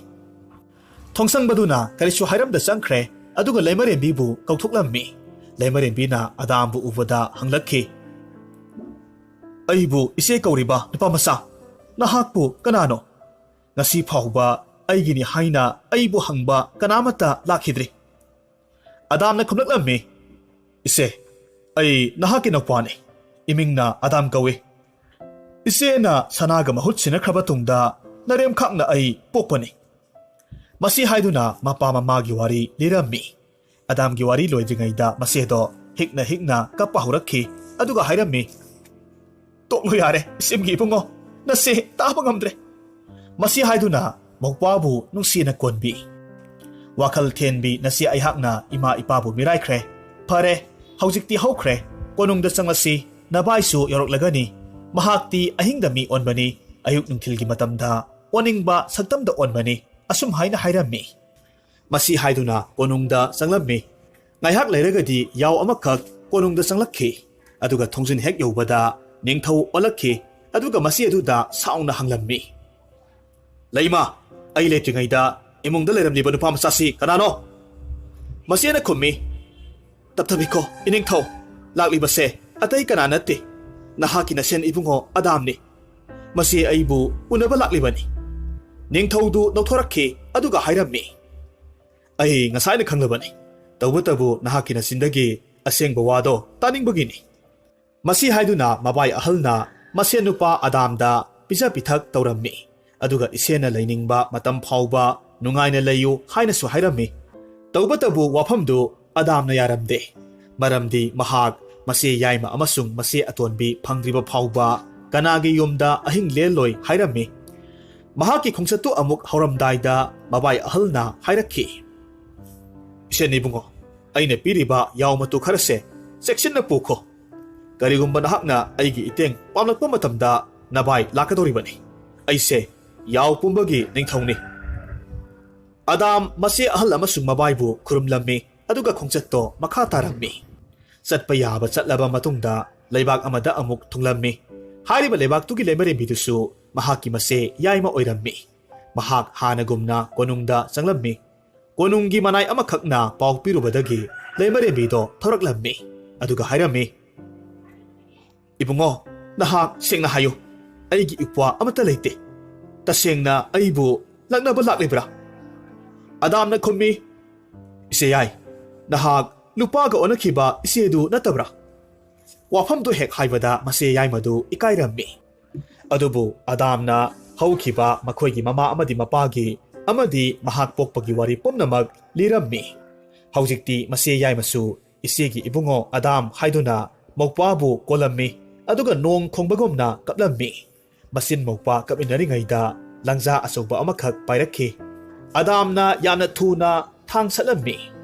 ꯊꯣꯡꯁꯪꯕꯗꯨꯅ ꯀꯔꯤꯁꯨ ꯍꯥꯏꯔꯝꯗ ꯆꯪꯈ꯭ꯔꯦ ꯑꯗꯨꯒ ꯂꯩꯃꯔꯦꯝꯕꯤꯕꯨ ꯀꯧꯊꯣꯛꯂꯝꯃꯤ ꯂꯩꯃꯔꯦꯝꯕꯤꯅ ꯑꯗꯥꯝꯕꯨ ꯎꯕꯗ ꯍꯪꯂꯛꯈꯤ ꯑꯩꯕꯨ ꯏꯆꯦ ꯀꯧꯔꯤꯕ ꯅꯨꯄꯥ ꯃꯆꯥ ꯅꯍꯥꯛꯄꯨ ꯀꯅꯥꯅꯣ ꯉꯁꯤ ꯐꯥꯎꯕ ꯑꯩꯒꯤꯅꯤ ꯍꯥꯏꯅ ꯑꯩꯕꯨ ꯍꯪꯕ ꯀꯅꯥꯃꯠꯇ ꯂꯥꯛꯈꯤꯗ꯭ꯔꯤ ꯑꯗꯥꯝꯅ ꯈꯨꯝꯂꯛꯂꯝꯃꯤ ꯏꯆꯦ ꯑꯩ ꯅꯍꯥꯛꯀꯤ ꯅꯧꯄ꯭ꯋꯥꯅꯤ ꯏꯃꯤꯡꯅ ꯑꯗꯥꯝ ꯀꯧꯏ ꯏꯆꯦꯅ ꯁꯅꯥꯒ ꯃꯍꯨꯠ ꯁꯤꯟꯅꯈ꯭ꯔꯕ ꯇꯨꯡꯗ ꯅꯔꯦꯝꯈꯥꯛꯅ ꯑꯩ ꯄꯣꯛꯄꯅꯤ ꯃꯁꯤ ꯍꯥꯏꯗꯨꯅ ꯃꯄꯥ ꯃꯃꯥꯒꯤ ꯋꯥꯔꯤ ꯂꯤꯔꯝꯃꯤ ꯑꯗꯥꯝꯒꯤ ꯋꯥꯔꯤ ꯂꯣꯏꯗ꯭ꯔꯤꯉꯩꯗ ꯃꯆꯦꯗꯣ ꯍꯤꯛꯅ ꯍꯤꯛꯅ ꯀꯞꯄ ꯍꯧꯔꯛꯈꯤ ꯑꯗꯨꯒ ꯍꯥꯏꯔꯝꯃꯤ ꯇꯣꯛꯂꯣ ꯌꯥꯔꯦ ꯏꯆꯦꯝꯒꯤ ꯏꯕꯨꯡꯉꯣ ꯅꯆꯦ ꯇꯥꯕ ꯉꯝꯗ꯭ꯔꯦ ꯃꯁꯤ ꯍꯥꯏꯗꯨꯅ ꯃꯧꯄ꯭ꯋꯥꯕꯨ ꯅꯨꯡꯁꯤꯅ ꯀꯣꯟꯕꯤ ꯋꯥꯈꯜ ꯊꯦꯟꯕꯤ ꯅꯆꯦ ꯑꯩꯍꯥꯛꯅ ꯏꯃꯥ ꯏꯄꯥꯕꯨ ꯃꯤꯔꯥꯏꯈ꯭ꯔꯦ ꯐꯔꯦ ꯍꯧꯖꯤꯛꯇꯤ ꯍꯧꯈ꯭ꯔꯦ ꯀꯣꯅꯨꯡꯗ ꯆꯪꯂꯁꯤ ꯅꯕꯥꯏꯁꯨ ꯌꯧꯔꯛꯂꯒꯅꯤ ꯃꯍꯥꯛꯇꯤ ꯑꯍꯤꯡꯗ ꯃꯤ ꯑꯣꯟꯕꯅꯤ ꯑꯌꯨꯛ ꯅꯨꯡꯊꯤꯜꯒꯤ ꯃꯇꯝꯗ ꯑꯣꯟꯅꯤꯡꯕ ꯁꯛꯇꯝꯗ ꯑꯣꯟꯕꯅꯤ ꯑꯁꯨꯝ ꯍꯥꯏꯅ ꯍꯥꯏꯔꯝꯃꯤ ꯃꯁꯤ ꯍꯥꯏꯗꯨꯅ ꯀꯣꯅꯨꯡꯗ ꯆꯪꯂꯝꯃꯤ ꯉꯥꯏꯍꯥꯛ ꯂꯩꯔꯒꯗꯤ ꯌꯥꯎ ꯑꯃꯈꯛ ꯀꯣꯅꯨꯡꯗ ꯆꯪꯂꯛꯈꯤ ꯑꯗꯨꯒ ꯊꯣꯡꯖꯤꯟ ꯍꯦꯛ ꯌꯧꯕꯗ ꯅꯤꯡꯊꯧ ꯑꯣꯜꯂꯛꯈꯤ ꯑꯗꯨꯒ ꯃꯁꯤ ꯑꯗꯨꯗ ꯁꯥꯎꯅ ꯍꯪꯂꯝꯃꯤ ꯂꯩꯃ ꯑꯩ ꯂꯩꯇ꯭ꯔꯤꯉꯩꯗ ꯏꯃꯨꯡꯗ ꯂꯩꯔꯝꯂꯤꯕ ꯅꯨꯄꯥ ꯃꯆꯥꯁꯤ ꯀꯅꯥꯅꯣ ꯃꯁꯤꯅ ꯈꯨꯝꯃꯤ ꯇꯞꯊꯕꯤꯈꯣ ꯏꯅꯤꯡꯊꯧ ꯂꯥꯛꯂꯤꯕꯁꯦ ꯑꯇꯩ ꯀꯅꯥ ꯅꯠꯇꯦ ꯅꯍꯥꯛꯀꯤ ꯅꯁꯦꯟ ꯏꯕꯨꯡꯉꯣ ꯑꯗꯥꯝꯅꯤ ꯃꯁꯤ ꯑꯩꯕꯨ ꯎꯅꯕ ꯂꯥꯛꯂꯤꯕꯅꯤ ꯅꯤꯡꯊꯧꯗꯨ ꯅꯧꯊꯣꯔꯛꯈꯤ ꯑꯗꯨꯒ ꯍꯥꯏꯔꯝꯃꯤ ꯑꯩ ꯉꯁꯥꯏꯅ ꯈꯪꯂꯕꯅꯤ ꯇꯧꯕꯇꯕꯨ ꯅꯍꯥꯛꯀꯤ ꯅꯆꯤꯟꯗꯒꯤ ꯑꯁꯦꯡꯕ ꯋꯥꯗꯣ ꯇꯥꯅꯤꯡꯕꯒꯤꯅꯤ ꯃꯁꯤ ꯍꯥꯏꯗꯨꯅ ꯃꯕꯥꯏ ꯑꯍꯜꯅ ꯃꯁꯦꯟ ꯅꯨꯄꯥ ꯑꯗꯥꯝꯗ ꯄꯤꯖ ꯄꯤꯊꯛ ꯇꯧꯔꯝꯃꯤ ꯑꯗꯨꯒ ꯏꯆꯦꯅ ꯂꯩꯅꯤꯡꯕ ꯃꯇꯝ ꯐꯥꯎꯕ ꯅꯨꯡꯉꯥꯏꯅ ꯂꯩꯌꯨ ꯍꯥꯏꯅꯁꯨ ꯍꯥꯏꯔꯝꯃꯤ ꯇꯧꯕꯇꯕꯨ ꯋꯥꯐꯝꯗꯨ ꯑꯗꯥꯝꯅ ꯌꯥꯔꯝꯗꯦ ꯃꯔꯝꯗꯤ ꯃꯍꯥꯛ ꯃꯆꯦ ꯌꯥꯏꯃ ꯑꯃꯁꯨꯡ ꯃꯆꯦ ꯑꯇꯣꯟꯕꯤ ꯐꯪꯗ꯭ꯔꯤꯕ ꯐꯥꯎꯕ ꯀꯅꯥꯒꯤ ꯌꯨꯝꯗ ꯑꯍꯤꯡ ꯂꯦꯜꯂꯣꯏ ꯍꯥꯏꯔꯝꯃꯤ ꯃꯍꯥꯛꯀꯤ ꯈꯣꯡꯆꯠꯇꯨ ꯑꯃꯨꯛ ꯍꯧꯔꯝꯗꯥꯏꯗ ꯃꯕꯥꯏ ꯑꯍꯜꯅ ꯍꯥꯏꯔꯛꯈꯤ ꯏꯆꯦꯅ ꯏꯕꯨꯡꯉꯣ ꯑꯩꯅ ꯄꯤꯔꯤꯕ ꯌꯥꯎ ꯃꯇꯨ ꯈꯔꯁꯦ ꯆꯦꯛꯁꯤꯟꯅ ꯄꯨꯈꯣ ꯀꯔꯤꯒꯨꯝꯕ ꯅꯍꯥꯛꯅ ꯑꯩꯒꯤ ꯏꯇꯦꯡ ꯄꯥꯝꯂꯛꯄ ꯃꯇꯝꯗ ꯅꯕꯥꯏ ꯂꯥꯛꯀꯗꯧꯔꯤꯕꯅꯤ ꯑꯩꯁꯦ ꯌꯥꯎ ꯄꯨꯝꯕꯒꯤ ꯅꯤꯡꯊꯧꯅꯤ ꯑꯗꯥꯝ ꯃꯆꯦ ꯑꯍꯜ ꯑꯃꯁꯨꯡ ꯃꯕꯥꯏꯕꯨ ꯈꯨꯔꯨꯝꯂꯝꯃꯤ ꯑꯗꯨꯒ ꯈꯣꯡꯆꯠꯇꯣ ꯃꯈꯥ ꯇꯥꯔꯝꯃꯤ ꯆꯠꯄ ꯌꯥꯕ ꯆꯠꯂꯕ ꯃꯇꯨꯡꯗ ꯂꯩꯕꯥꯛ ꯑꯃꯗ ꯑꯃꯨꯛ ꯊꯨꯡꯂꯝꯃꯤ ꯍꯥꯏꯔꯤꯕ ꯂꯩꯕꯥꯛꯇꯨꯒꯤ ꯂꯩꯃꯔꯦꯝꯕꯤꯗꯨꯁꯨ ꯃꯍꯥꯛꯀꯤ ꯃꯆꯦ ꯌꯥꯏꯃ ꯑꯣꯏꯔꯝꯃꯤ ꯃꯍꯥꯛ ꯍꯥꯟꯅꯒꯨꯝꯅ ꯀꯣꯅꯨꯡꯗ ꯆꯪꯂꯝꯃꯤ ꯀꯣꯅꯨꯡꯒꯤ ꯃꯅꯥꯏ ꯑꯃꯈꯛꯅ ꯄꯥꯎ ꯄꯤꯔꯨꯕꯗꯒꯤ ꯂꯩꯃꯔꯦꯝꯕꯤꯗꯣ ꯊꯧꯔꯛꯂꯝꯃꯤ ꯑꯗꯨꯒ ꯍꯥꯏꯔꯝꯃꯤ ꯏꯕꯨꯡꯉꯣ ꯅꯍꯥꯛ ꯁꯦꯡꯅ ꯍꯥꯏꯌꯨ ꯑꯩꯒꯤ ꯏꯄ꯭ꯋꯥ ꯑꯃꯠꯇ ꯂꯩꯇꯦ ꯇꯁꯦꯡꯅ ꯑꯩꯕꯨ ꯂꯛꯅꯕ ꯂꯥꯛꯂꯤꯕ꯭ꯔꯥ ꯑꯗꯥꯝꯅ ꯈꯨꯝꯃꯤ ꯏꯆꯦ ꯌꯥꯏ ꯅꯍꯥꯛ ꯅꯨꯄꯥꯒ ꯑꯣꯟꯅꯈꯤꯕ ꯏꯆꯦꯗꯨ ꯅꯠꯇꯕ꯭ꯔꯥ ꯋꯥꯐꯝꯗꯨ ꯍꯦꯛ ꯍꯥꯏꯕꯗ ꯃꯆꯦ ꯌꯥꯏꯃꯗꯨ ꯏꯀꯥꯏꯔꯝꯃꯤ ꯑꯗꯨꯕꯨ ꯑꯗꯥꯝꯅ ꯍꯧꯈꯤꯕ ꯃꯈꯣꯏꯒꯤ ꯃꯃꯥ ꯑꯃꯗꯤ ꯃꯄꯥꯒꯤ ꯑꯃꯗꯤ ꯃꯍꯥꯛ ꯄꯣꯛꯄꯒꯤ ꯋꯥꯔꯤ ꯄꯨꯝꯅꯃꯛ ꯂꯤꯔꯝꯃꯤ ꯍꯧꯖꯤꯛꯇꯤ ꯃꯆꯦ ꯌꯥꯏꯃꯁꯨ ꯏꯆꯦꯒꯤ ꯏꯕꯨꯡꯉꯣ ꯑꯗꯥꯝ ꯍꯥꯏꯗꯨꯅ ꯃꯧꯄ꯭ꯋꯥꯕꯨ ꯀꯣꯜꯂꯝꯃꯤ ꯑꯗꯨꯒ ꯅꯣꯡ ꯈꯣꯡꯕꯒꯨꯝꯅ ꯀꯞꯂꯝꯃꯤ ꯃꯁꯤꯟ ꯃꯧꯄꯥ ꯀꯞꯃꯤꯟꯅꯔꯤꯉꯩꯗ ꯂꯪꯖꯥ ꯑꯆꯧꯕ ꯑꯃꯈꯛ ꯄꯥꯏꯔꯛꯈꯤ ꯑꯗꯥꯝꯅ ꯌꯥꯝꯅ ꯊꯨꯅ ꯊꯥꯡ ꯁꯠꯂꯝꯃꯤ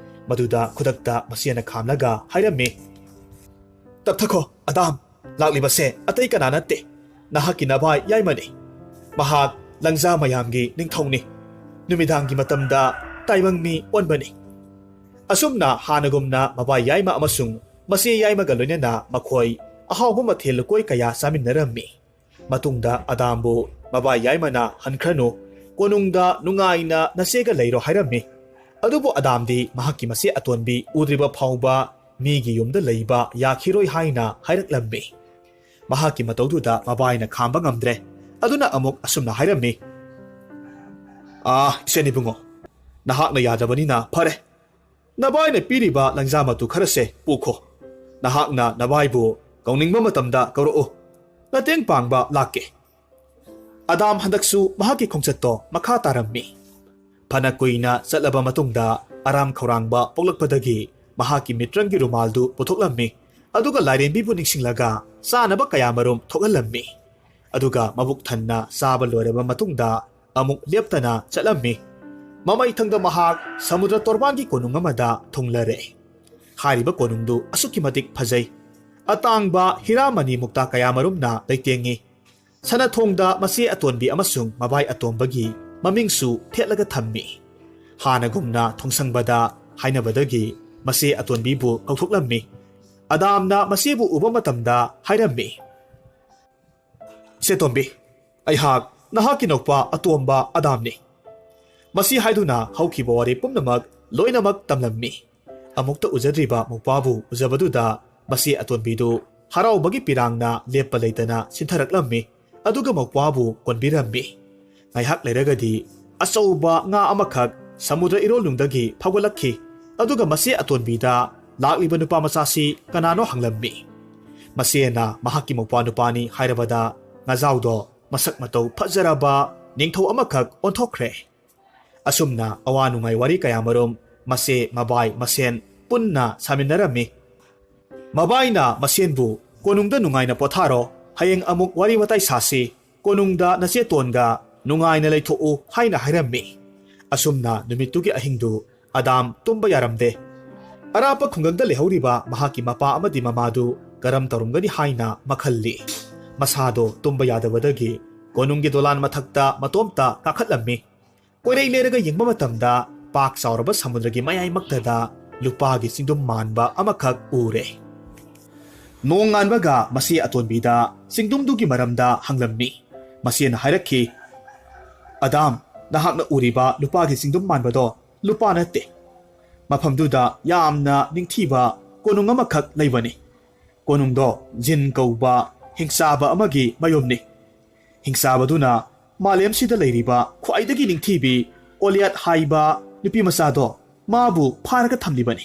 ꯃꯗꯨꯗ ꯈꯨꯗꯛꯇ ꯃꯁꯤꯅ ꯈꯥꯝꯂꯒ ꯍꯥꯏꯔꯝꯃꯤ ꯇꯞꯊꯈꯣ ꯑꯗꯥꯝ ꯂꯥꯛꯂꯤꯕꯁꯦ ꯑꯇꯩ ꯀꯅꯥ ꯅꯠꯇꯦ ꯅꯍꯥꯛꯀꯤ ꯅꯚꯥꯏ ꯌꯥꯏꯃꯅꯤ ꯃꯍꯥꯛ ꯂꯪꯖꯥ ꯃꯌꯥꯝꯒꯤ ꯅꯤꯡꯊꯧꯅꯤ ꯅꯨꯃꯤꯗꯥꯡꯒꯤ ꯃꯇꯝꯗ ꯇꯥꯏꯕꯪ ꯃꯤ ꯑꯣꯟꯕꯅꯤ ꯑꯁꯨꯝꯅ ꯍꯥꯟꯅꯒꯨꯝꯅ ꯃꯕꯥꯏ ꯌꯥꯏꯃ ꯑꯃꯁꯨꯡ ꯃꯆꯦ ꯌꯥꯏꯃꯒ ꯂꯣꯏꯅꯅ ꯃꯈꯣꯏ ꯑꯍꯥꯎꯕ ꯃꯊꯦꯜ ꯂꯨꯀꯣꯏ ꯀꯌꯥ ꯆꯥꯃꯤꯟꯅꯔꯝꯃꯤ ꯃꯇꯨꯡꯗ ꯑꯗꯥꯝꯕꯨ ꯃꯕꯥꯏ ꯌꯥꯏꯃꯅ ꯍꯟꯈ꯭ꯔꯅꯨ ꯀꯣꯅꯨꯡꯗ ꯅꯨꯡꯉꯥꯏꯅ ꯅꯆꯦꯒ ꯂꯩꯔꯣ ꯍꯥꯏꯔꯝꯃꯤ ꯑꯗꯨꯕꯨ ꯑꯗꯥꯝꯗꯤ ꯃꯍꯥꯛꯀꯤ ꯃꯆꯦ ꯑꯇꯣꯟꯕꯤ ꯎꯗ꯭ꯔꯤꯕ ꯐꯥꯎꯕ ꯃꯤꯒꯤ ꯌꯨꯝꯗ ꯂꯩꯕ ꯌꯥꯈꯤꯔꯣꯏ ꯍꯥꯏꯅ ꯍꯥꯏꯔꯛꯂꯝꯃꯤ ꯃꯍꯥꯛꯀꯤ ꯃꯇꯧꯗꯨꯗ ꯃꯕꯥꯏꯅ ꯈꯥꯝꯕ ꯉꯝꯗ꯭ꯔꯦ ꯑꯗꯨꯅ ꯑꯃꯨꯛ ꯑꯁꯨꯝꯅ ꯍꯥꯏꯔꯝꯃꯤ ꯏꯆꯦꯅꯤꯕꯨꯡꯉꯣ ꯅꯍꯥꯛꯅ ꯌꯥꯗꯕꯅꯤꯅ ꯐꯔꯦ ꯅꯕꯥꯏꯅ ꯄꯤꯔꯤꯕ ꯂꯪꯖꯥ ꯃꯇꯨ ꯈꯔꯁꯦ ꯄꯨꯈꯣ ꯅꯍꯥꯛꯅ ꯅꯕꯥꯏꯕꯨ ꯀꯧꯅꯤꯡꯕ ꯃꯇꯝꯗ ꯀꯧꯔꯛꯎ ꯃꯇꯦꯡ ꯄꯥꯡꯕ ꯂꯥꯛꯀꯦ ꯑꯗꯥꯝ ꯍꯟꯗꯛꯁꯨ ꯃꯍꯥꯛꯀꯤ ꯈꯣꯡꯆꯠꯇꯣ ꯃꯈꯥ ꯇꯥꯔꯝꯃꯤ ꯐꯅ ꯀꯨꯏꯅ ꯆꯠꯂꯕ ꯃꯇꯨꯡꯗ ꯑꯔꯥꯝ ꯈꯧꯔꯥꯡꯕ ꯄꯣꯛꯂꯛꯄꯗꯒꯤ ꯃꯍꯥꯛꯀꯤ ꯃꯤꯇ꯭ꯔꯪꯒꯤ ꯔꯨꯃꯥꯜꯗꯨ ꯄꯨꯊꯣꯛꯂꯝꯃꯤ ꯑꯗꯨꯒ ꯂꯥꯏꯔꯦꯝꯕꯤꯕꯨ ꯅꯤꯡꯁꯤꯡꯂꯒ ꯆꯥꯅꯕ ꯀꯌꯥꯃꯔꯨꯝ ꯊꯣꯛꯍꯜꯂꯝꯃꯤ ꯑꯗꯨꯒ ꯃꯕꯨꯛ ꯊꯟꯅ ꯆꯥꯕ ꯂꯣꯏꯔꯕ ꯃꯇꯨꯡꯗ ꯑꯃꯨꯛ ꯂꯦꯞꯇꯅ ꯆꯠꯂꯝꯃꯤ ꯃꯃꯩꯊꯪꯗ ꯃꯍꯥꯛ ꯁꯃꯨꯗ꯭ꯔ ꯇꯣꯔꯕꯥꯟꯒꯤ ꯀꯣꯅꯨꯡ ꯑꯃꯗ ꯊꯨꯡꯂꯔꯦ ꯍꯥꯏꯔꯤꯕ ꯀꯣꯅꯨꯡꯗꯨ ꯑꯁꯨꯛꯀꯤ ꯃꯇꯤꯛ ꯐꯖꯩ ꯑꯇꯥꯡꯕ ꯍꯤꯔꯥꯃꯅꯤ ꯃꯨꯛꯇꯥ ꯀꯌꯥꯃꯔꯨꯝꯅ ꯂꯩꯇꯦꯡꯉꯤ ꯁꯅꯊꯣꯡꯗ ꯃꯆꯦ ꯑꯇꯣꯟꯕꯤ ꯑꯃꯁꯨꯡ ꯃꯕꯥꯏ ꯑꯇꯣꯝꯕꯒꯤ ꯃꯃꯤꯡꯁꯨ ꯊꯦꯠꯂꯒ ꯊꯝꯃꯤ ꯍꯥꯟꯅꯒꯨꯝꯅ ꯊꯣꯡꯁꯪꯕꯗ ꯍꯥꯏꯅꯕꯗꯒꯤ ꯃꯆꯦ ꯑꯇꯣꯟꯕꯤꯕꯨ ꯀꯧꯊꯣꯛꯂꯝꯃꯤ ꯑꯗꯥꯝꯅ ꯃꯆꯦꯕꯨ ꯎꯕ ꯃꯇꯝꯗ ꯍꯥꯏꯔꯝꯃꯤ ꯏꯆꯦꯇꯣꯝꯕꯤ ꯑꯩꯍꯥꯛ ꯅꯍꯥꯛꯀꯤ ꯅꯧꯄꯥ ꯑꯇꯣꯝꯕ ꯑꯗꯥꯝꯅꯤ ꯃꯁꯤ ꯍꯥꯏꯗꯨꯅ ꯍꯧꯈꯤꯕ ꯋꯥꯔꯤ ꯄꯨꯝꯅꯃꯛ ꯂꯣꯏꯅꯃꯛ ꯇꯝꯂꯝꯃꯤ ꯑꯃꯨꯛꯇ ꯎꯖꯗ꯭ꯔꯤꯕ ꯃꯧꯄꯥꯕꯨ ꯎꯖꯕꯗꯨꯗ ꯃꯆꯦ ꯑꯇꯣꯟꯕꯤꯗꯨ ꯍꯔꯥꯎꯕꯒꯤ ꯄꯤꯔꯥꯡꯅ ꯂꯦꯞꯄ ꯂꯩꯇꯅ ꯆꯤꯟꯊꯔꯛꯂꯝꯃꯤ ꯑꯗꯨꯒ ꯃꯧꯄꯥꯕꯨ ꯀꯣꯟꯕꯤꯔꯝꯃꯤ ꯉꯥꯏꯍꯥꯛ ꯂꯩꯔꯒꯗꯤ ꯑꯆꯧꯕ ꯉꯥ ꯑꯃꯈꯛ ꯁꯃꯨꯗ꯭ꯔ ꯏꯔꯣꯜꯅꯨꯡꯗꯒꯤ ꯐꯥꯎꯒꯠꯂꯛꯈꯤ ꯑꯗꯨꯒ ꯃꯆꯦ ꯑꯇꯣꯟꯕꯤꯗ ꯂꯥꯛꯂꯤꯕ ꯅꯨꯄꯥ ꯃꯆꯥꯁꯤ ꯀꯅꯥꯅꯣ ꯍꯪꯂꯝꯃꯤ ꯃꯆꯦꯅ ꯃꯍꯥꯛꯀꯤ ꯃꯧꯄꯥ ꯅꯨꯄꯥꯅꯤ ꯍꯥꯏꯔꯕꯗ ꯉꯥꯖꯥꯎꯗꯣ ꯃꯁꯛ ꯃꯇꯧ ꯐꯖꯔꯕ ꯅꯤꯡꯊꯧ ꯑꯃꯈꯛ ꯑꯣꯟꯊꯣꯛꯈ꯭ꯔꯦ ꯑꯁꯨꯝꯅ ꯑꯋꯥ ꯅꯨꯡꯉꯥꯏ ꯋꯥꯔꯤ ꯀꯌꯥꯃꯔꯨꯝ ꯃꯆꯦ ꯃꯕꯥꯏ ꯃꯁꯦꯟ ꯄꯨꯟꯅ ꯁꯥꯃꯤꯟꯅꯔꯝꯃꯤ ꯃꯕꯥꯏꯅ ꯃꯁꯦꯟꯕꯨ ꯀꯣꯅꯨꯡꯗ ꯅꯨꯡꯉꯥꯏꯅ ꯄꯣꯊꯥꯔꯣ ꯍꯌꯦꯡ ꯑꯃꯨꯛ ꯋꯥꯔꯤ ꯋꯥꯇꯥꯏ ꯁꯥꯁꯤ ꯀꯣꯅꯨꯡꯗ ꯅꯆꯦꯇꯣꯟꯒ ꯅꯨꯡꯉꯥꯏꯅ ꯂꯩꯊꯣꯛꯎ ꯍꯥꯏꯅ ꯍꯥꯏꯔꯝꯃꯤ ꯑꯁꯨꯝꯅ ꯅꯨꯃꯤꯠꯇꯨꯒꯤ ꯑꯍꯤꯡꯗꯨ ꯑꯗꯥꯝ ꯇꯨꯝꯕ ꯌꯥꯔꯝꯗꯦ ꯑꯔꯥꯞꯄ ꯈꯨꯡꯒꯪꯗ ꯂꯩꯍꯧꯔꯤꯕ ꯃꯍꯥꯛꯀꯤ ꯃꯄꯥ ꯑꯃꯗꯤ ꯃꯃꯥꯗꯨ ꯀꯔꯝ ꯇꯧꯔꯝꯒꯅꯤ ꯍꯥꯏꯅ ꯃꯈꯜꯂꯤ ꯃꯁꯥꯗꯣ ꯇꯨꯝꯕ ꯌꯥꯗꯕꯗꯒꯤ ꯀꯣꯅꯨꯡꯒꯤ ꯗꯣꯂꯥꯟ ꯃꯊꯛꯇ ꯃꯇꯣꯝꯇ ꯀꯥꯈꯠꯂꯝꯃꯤ ꯀꯣꯏꯔꯩ ꯂꯩꯔꯒ ꯌꯦꯡꯕ ꯃꯇꯝꯗ ꯄꯥꯛ ꯆꯥꯎꯔꯕ ꯁꯃꯨꯗ꯭ꯔꯒꯤ ꯃꯌꯥꯏꯃꯛꯇꯗ ꯂꯨꯄꯥꯒꯤ ꯆꯤꯡꯗꯨꯝ ꯃꯥꯟꯕ ꯑꯃꯈꯛ ꯎꯔꯦ ꯅꯣꯡ ꯉꯥꯟꯕꯒ ꯃꯆꯦ ꯑꯇꯣꯟꯕꯤꯗ ꯆꯤꯡꯗꯨꯝꯗꯨꯒꯤ ꯃꯔꯝꯗ ꯍꯪꯂꯝꯃꯤ ꯃꯆꯦꯅ ꯍꯥꯏꯔꯛꯈꯤ ꯑꯗꯥꯝ ꯅꯍꯥꯛꯅ ꯎꯔꯤꯕ ꯂꯨꯄꯥꯒꯤ ꯆꯤꯡꯗꯨꯝ ꯃꯥꯟꯕꯗꯣ ꯂꯨꯄꯥ ꯅꯠꯇꯦ ꯃꯐꯝꯗꯨꯗ ꯌꯥꯝꯅ ꯅꯤꯡꯊꯤꯕ ꯀꯣꯅꯨꯡ ꯑꯃꯈꯛ ꯂꯩꯕꯅꯤ ꯀꯣꯅꯨꯡꯗꯣ ꯖꯤꯟ ꯀꯧꯕ ꯍꯤꯡꯆꯥꯕ ꯑꯃꯒꯤ ꯃꯌꯨꯝꯅꯤ ꯍꯤꯡꯆꯥꯕꯗꯨꯅ ꯃꯥꯂꯦꯝꯁꯤꯗ ꯂꯩꯔꯤꯕ ꯈ꯭ꯋꯥꯏꯗꯒꯤ ꯅꯤꯡꯊꯤꯕꯤ ꯑꯣꯂꯤꯌꯥꯠ ꯍꯥꯏꯕ ꯅꯨꯄꯤ ꯃꯆꯥꯗꯣ ꯃꯥꯕꯨ ꯐꯥꯔꯒ ꯊꯝꯂꯤꯕꯅꯤ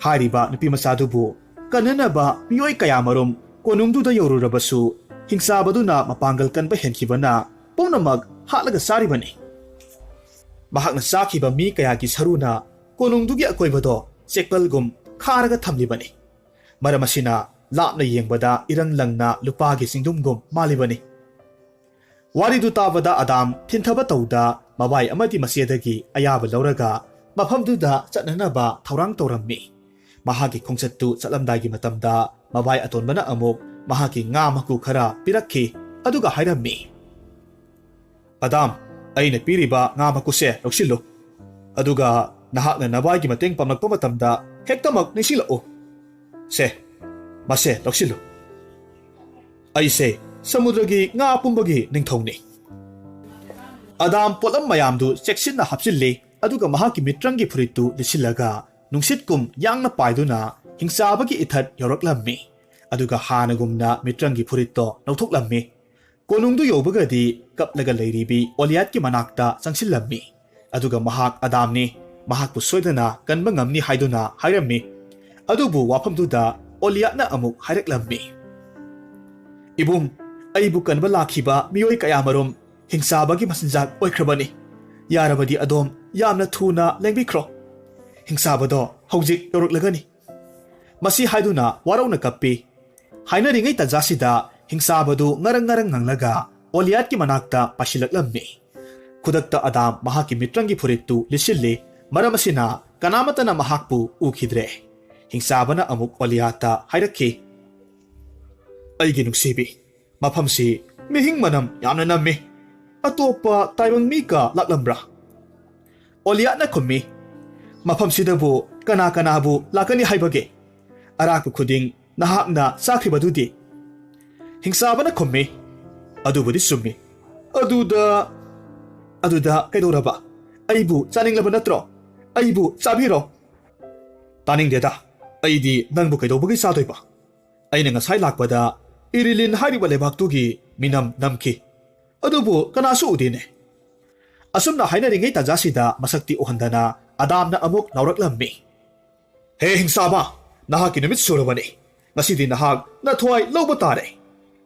ꯍꯥꯏꯔꯤꯕ ꯅꯨꯄꯤ ꯃꯆꯥꯗꯨꯕꯨ ꯀꯟꯅꯅꯕ ꯃꯤꯑꯣꯏ ꯀꯌꯥꯃꯔꯨꯝ ꯀꯣꯅꯨꯡꯗꯨꯗ ꯌꯧꯔꯨꯔꯕꯁꯨ ꯍꯤꯡꯆꯥꯕꯗꯨꯅ ꯃꯄꯥꯡꯒꯜ ꯀꯟꯕ ꯍꯦꯟꯈꯤꯕꯅ ꯄꯨꯝꯅꯃꯛ ꯍꯥꯠꯂꯒ ꯆꯥꯔꯤꯕꯅꯤ ꯃꯍꯥꯛꯅ ꯆꯥꯈꯤꯕ ꯃꯤ ꯀꯌꯥꯒꯤ ꯁꯔꯨꯅ ꯀꯣꯅꯨꯡꯗꯨꯒꯤ ꯑꯀꯣꯏꯕꯗꯣ ꯆꯦꯛꯄꯜꯒꯨꯝ ꯈꯥꯔꯒ ꯊꯝꯂꯤꯕꯅꯤ ꯃꯔꯝ ꯑꯁꯤꯅ ꯂꯥꯞꯅ ꯌꯦꯡꯕꯗ ꯏꯔꯪ ꯂꯪꯅ ꯂꯨꯄꯥꯒꯤ ꯆꯤꯡꯗꯨꯝꯒꯨꯝ ꯃꯥꯜꯂꯤꯕꯅꯤ ꯋꯥꯔꯤꯗꯨ ꯇꯥꯕꯗ ꯑꯗꯥꯝ ꯊꯤꯟꯊꯕ ꯇꯧꯗ ꯃꯕꯥꯏ ꯑꯃꯗꯤ ꯃꯆꯦꯗꯒꯤ ꯑꯌꯥꯕ ꯂꯧꯔꯒ ꯃꯐꯝꯗꯨꯗ ꯆꯠꯅꯅꯕ ꯊꯧꯔꯥꯡ ꯇꯧꯔꯝꯃꯤ ꯃꯍꯥꯛꯀꯤ ꯈꯣꯡꯆꯠꯇꯨ ꯆꯠꯂꯝꯗꯥꯏꯒꯤ ꯃꯇꯝꯗ ꯃꯕꯥꯏ ꯑꯇꯣꯟꯕꯅ ꯑꯃꯨꯛ ꯃꯍꯥꯛꯀꯤ ꯉꯥ ꯃꯀꯨ ꯈꯔ ꯄꯤꯔꯛꯈꯤ ꯑꯗꯨꯒ ꯍꯥꯏꯔꯝꯃꯤ ꯑꯗꯥꯝ ꯑꯩꯅ ꯄꯤꯔꯤꯕ ꯉꯥ ꯃꯀꯨꯁꯦ ꯂꯧꯁꯤꯜꯂꯨ ꯑꯗꯨꯒ ꯅꯍꯥꯛꯅ ꯅꯕꯥꯏꯒꯤ ꯃꯇꯦꯡ ꯄꯥꯡꯂꯛꯄ ꯃꯇꯝꯗ ꯍꯦꯛꯇꯃꯛ ꯅꯤꯡꯁꯤꯡꯂꯛꯎ ꯁꯦ ꯃꯁꯦ ꯂꯧꯁꯤꯜꯂꯨ ꯑꯩꯁꯦ ꯁꯃꯨꯗ꯭ꯔꯒꯤ ꯉꯥ ꯄꯨꯝꯕꯒꯤ ꯅꯤꯡꯊꯧꯅꯤ ꯑꯗꯥꯝ ꯄꯣꯠꯂꯝ ꯃꯌꯥꯝꯗꯨ ꯆꯦꯛꯁꯤꯟꯅ ꯍꯥꯞꯆꯤꯜꯂꯤ ꯑꯗꯨꯒ ꯃꯍꯥꯛꯀꯤ ꯃꯤꯇ꯭ꯔꯪꯒꯤ ꯐꯨꯔꯤꯠꯇꯨ ꯂꯤꯠꯁꯤꯜꯂꯒ ꯅꯨꯡꯁꯤꯠꯀꯨꯝ ꯌꯥꯡꯅ ꯄꯥꯏꯗꯨꯅ ꯍꯤꯡꯆꯥꯕꯒꯤ ꯏꯊꯠ ꯌꯧꯔꯛꯂꯝꯃꯤ ꯑꯗꯨꯒ ꯍꯥꯟꯅꯒꯨꯝꯅ ꯃꯤꯇ꯭ꯔꯪꯒꯤ ꯐꯨꯔꯤꯠꯇꯣ ꯂꯧꯊꯣꯛꯂꯝꯃꯤ ꯀꯣꯅꯨꯡꯗꯨ ꯌꯧꯕꯒꯗꯤ ꯀꯞꯂꯒ ꯂꯩꯔꯤꯕꯤ ꯑꯣꯂꯤꯌꯥꯠꯀꯤ ꯃꯅꯥꯛꯇ ꯆꯪꯁꯤꯜꯂꯝꯃꯤ ꯑꯗꯨꯒ ꯃꯍꯥꯛ ꯑꯗꯥꯝꯅꯤ ꯃꯍꯥꯛꯄꯨ ꯁꯣꯏꯗꯅ ꯀꯟꯕ ꯉꯝꯅꯤ ꯍꯥꯏꯗꯨꯅ ꯍꯥꯏꯔꯝꯃꯤ ꯑꯗꯨꯕꯨ ꯋꯥꯐꯝꯗꯨꯗ ꯑꯣꯂꯤꯌꯥꯠꯅ ꯑꯃꯨꯛ ꯍꯥꯏꯔꯛꯂꯝꯃꯤ ꯏꯕꯨꯡ ꯑꯩꯕꯨ ꯀꯟꯕ ꯂꯥꯛꯈꯤꯕ ꯃꯤꯑꯣꯏ ꯀꯌꯥꯃꯔꯨꯝ ꯍꯤꯡꯆꯥꯕꯒꯤ ꯃꯆꯤꯟꯖꯥꯛ ꯑꯣꯏꯈ꯭ꯔꯕꯅꯤ ꯌꯥꯔꯕꯗꯤ ꯑꯗꯣꯝ ꯌꯥꯝꯅ ꯊꯨꯅ ꯂꯦꯡꯕꯤꯈ꯭ꯔꯣ ꯍꯤꯡꯆꯥꯕꯗꯣ ꯍꯧꯖꯤꯛ ꯌꯧꯔꯛꯂꯒꯅꯤ ꯃꯁꯤ ꯍꯥꯏꯗꯨꯅ ꯋꯥꯔꯧꯅ ꯀꯞꯄꯤ Hainari Tajasida, Hingsabadu, Narang Nanglaga, Oliat Manakta, Pashilaklami. Kudakta Adam, Mahaki Mitrangi Puritu, Lishili, Maramasina, Kanamatana Mahakpu, Ukidre. Hingsabana Amuk Oliata, Hairaki. Aiginugsibi, Mapamsi, Mihing Manam, Yananami, Atopa, Taiwan Mika, Laklambra. Oliatna Kumi, Mapamsidabu, Kanakanabu, Lakani Haibage. Araku Kuding, Nahakna, Sakpi Badudi. Hingsabana Kumi, Adubudi Sumi, Aduda Kaidoraba, Aibu, Saning Labanatro, Aibu, Sabiro. Taning Deda, Aidi, Nanbu Kaidobugi Sadoiba. Ainang Sai Lakbada, Irilin Hariba Lebaktugi, Minam Namki. Adubu, Kanasu Udine. Asumna Hainaring Tajasida, Masakti Uhandana, Adamna Amuk Nauraklammi. Hey Hingsaba, Nahakinamit Suravani. Masidi Nahag, Natwai Louba.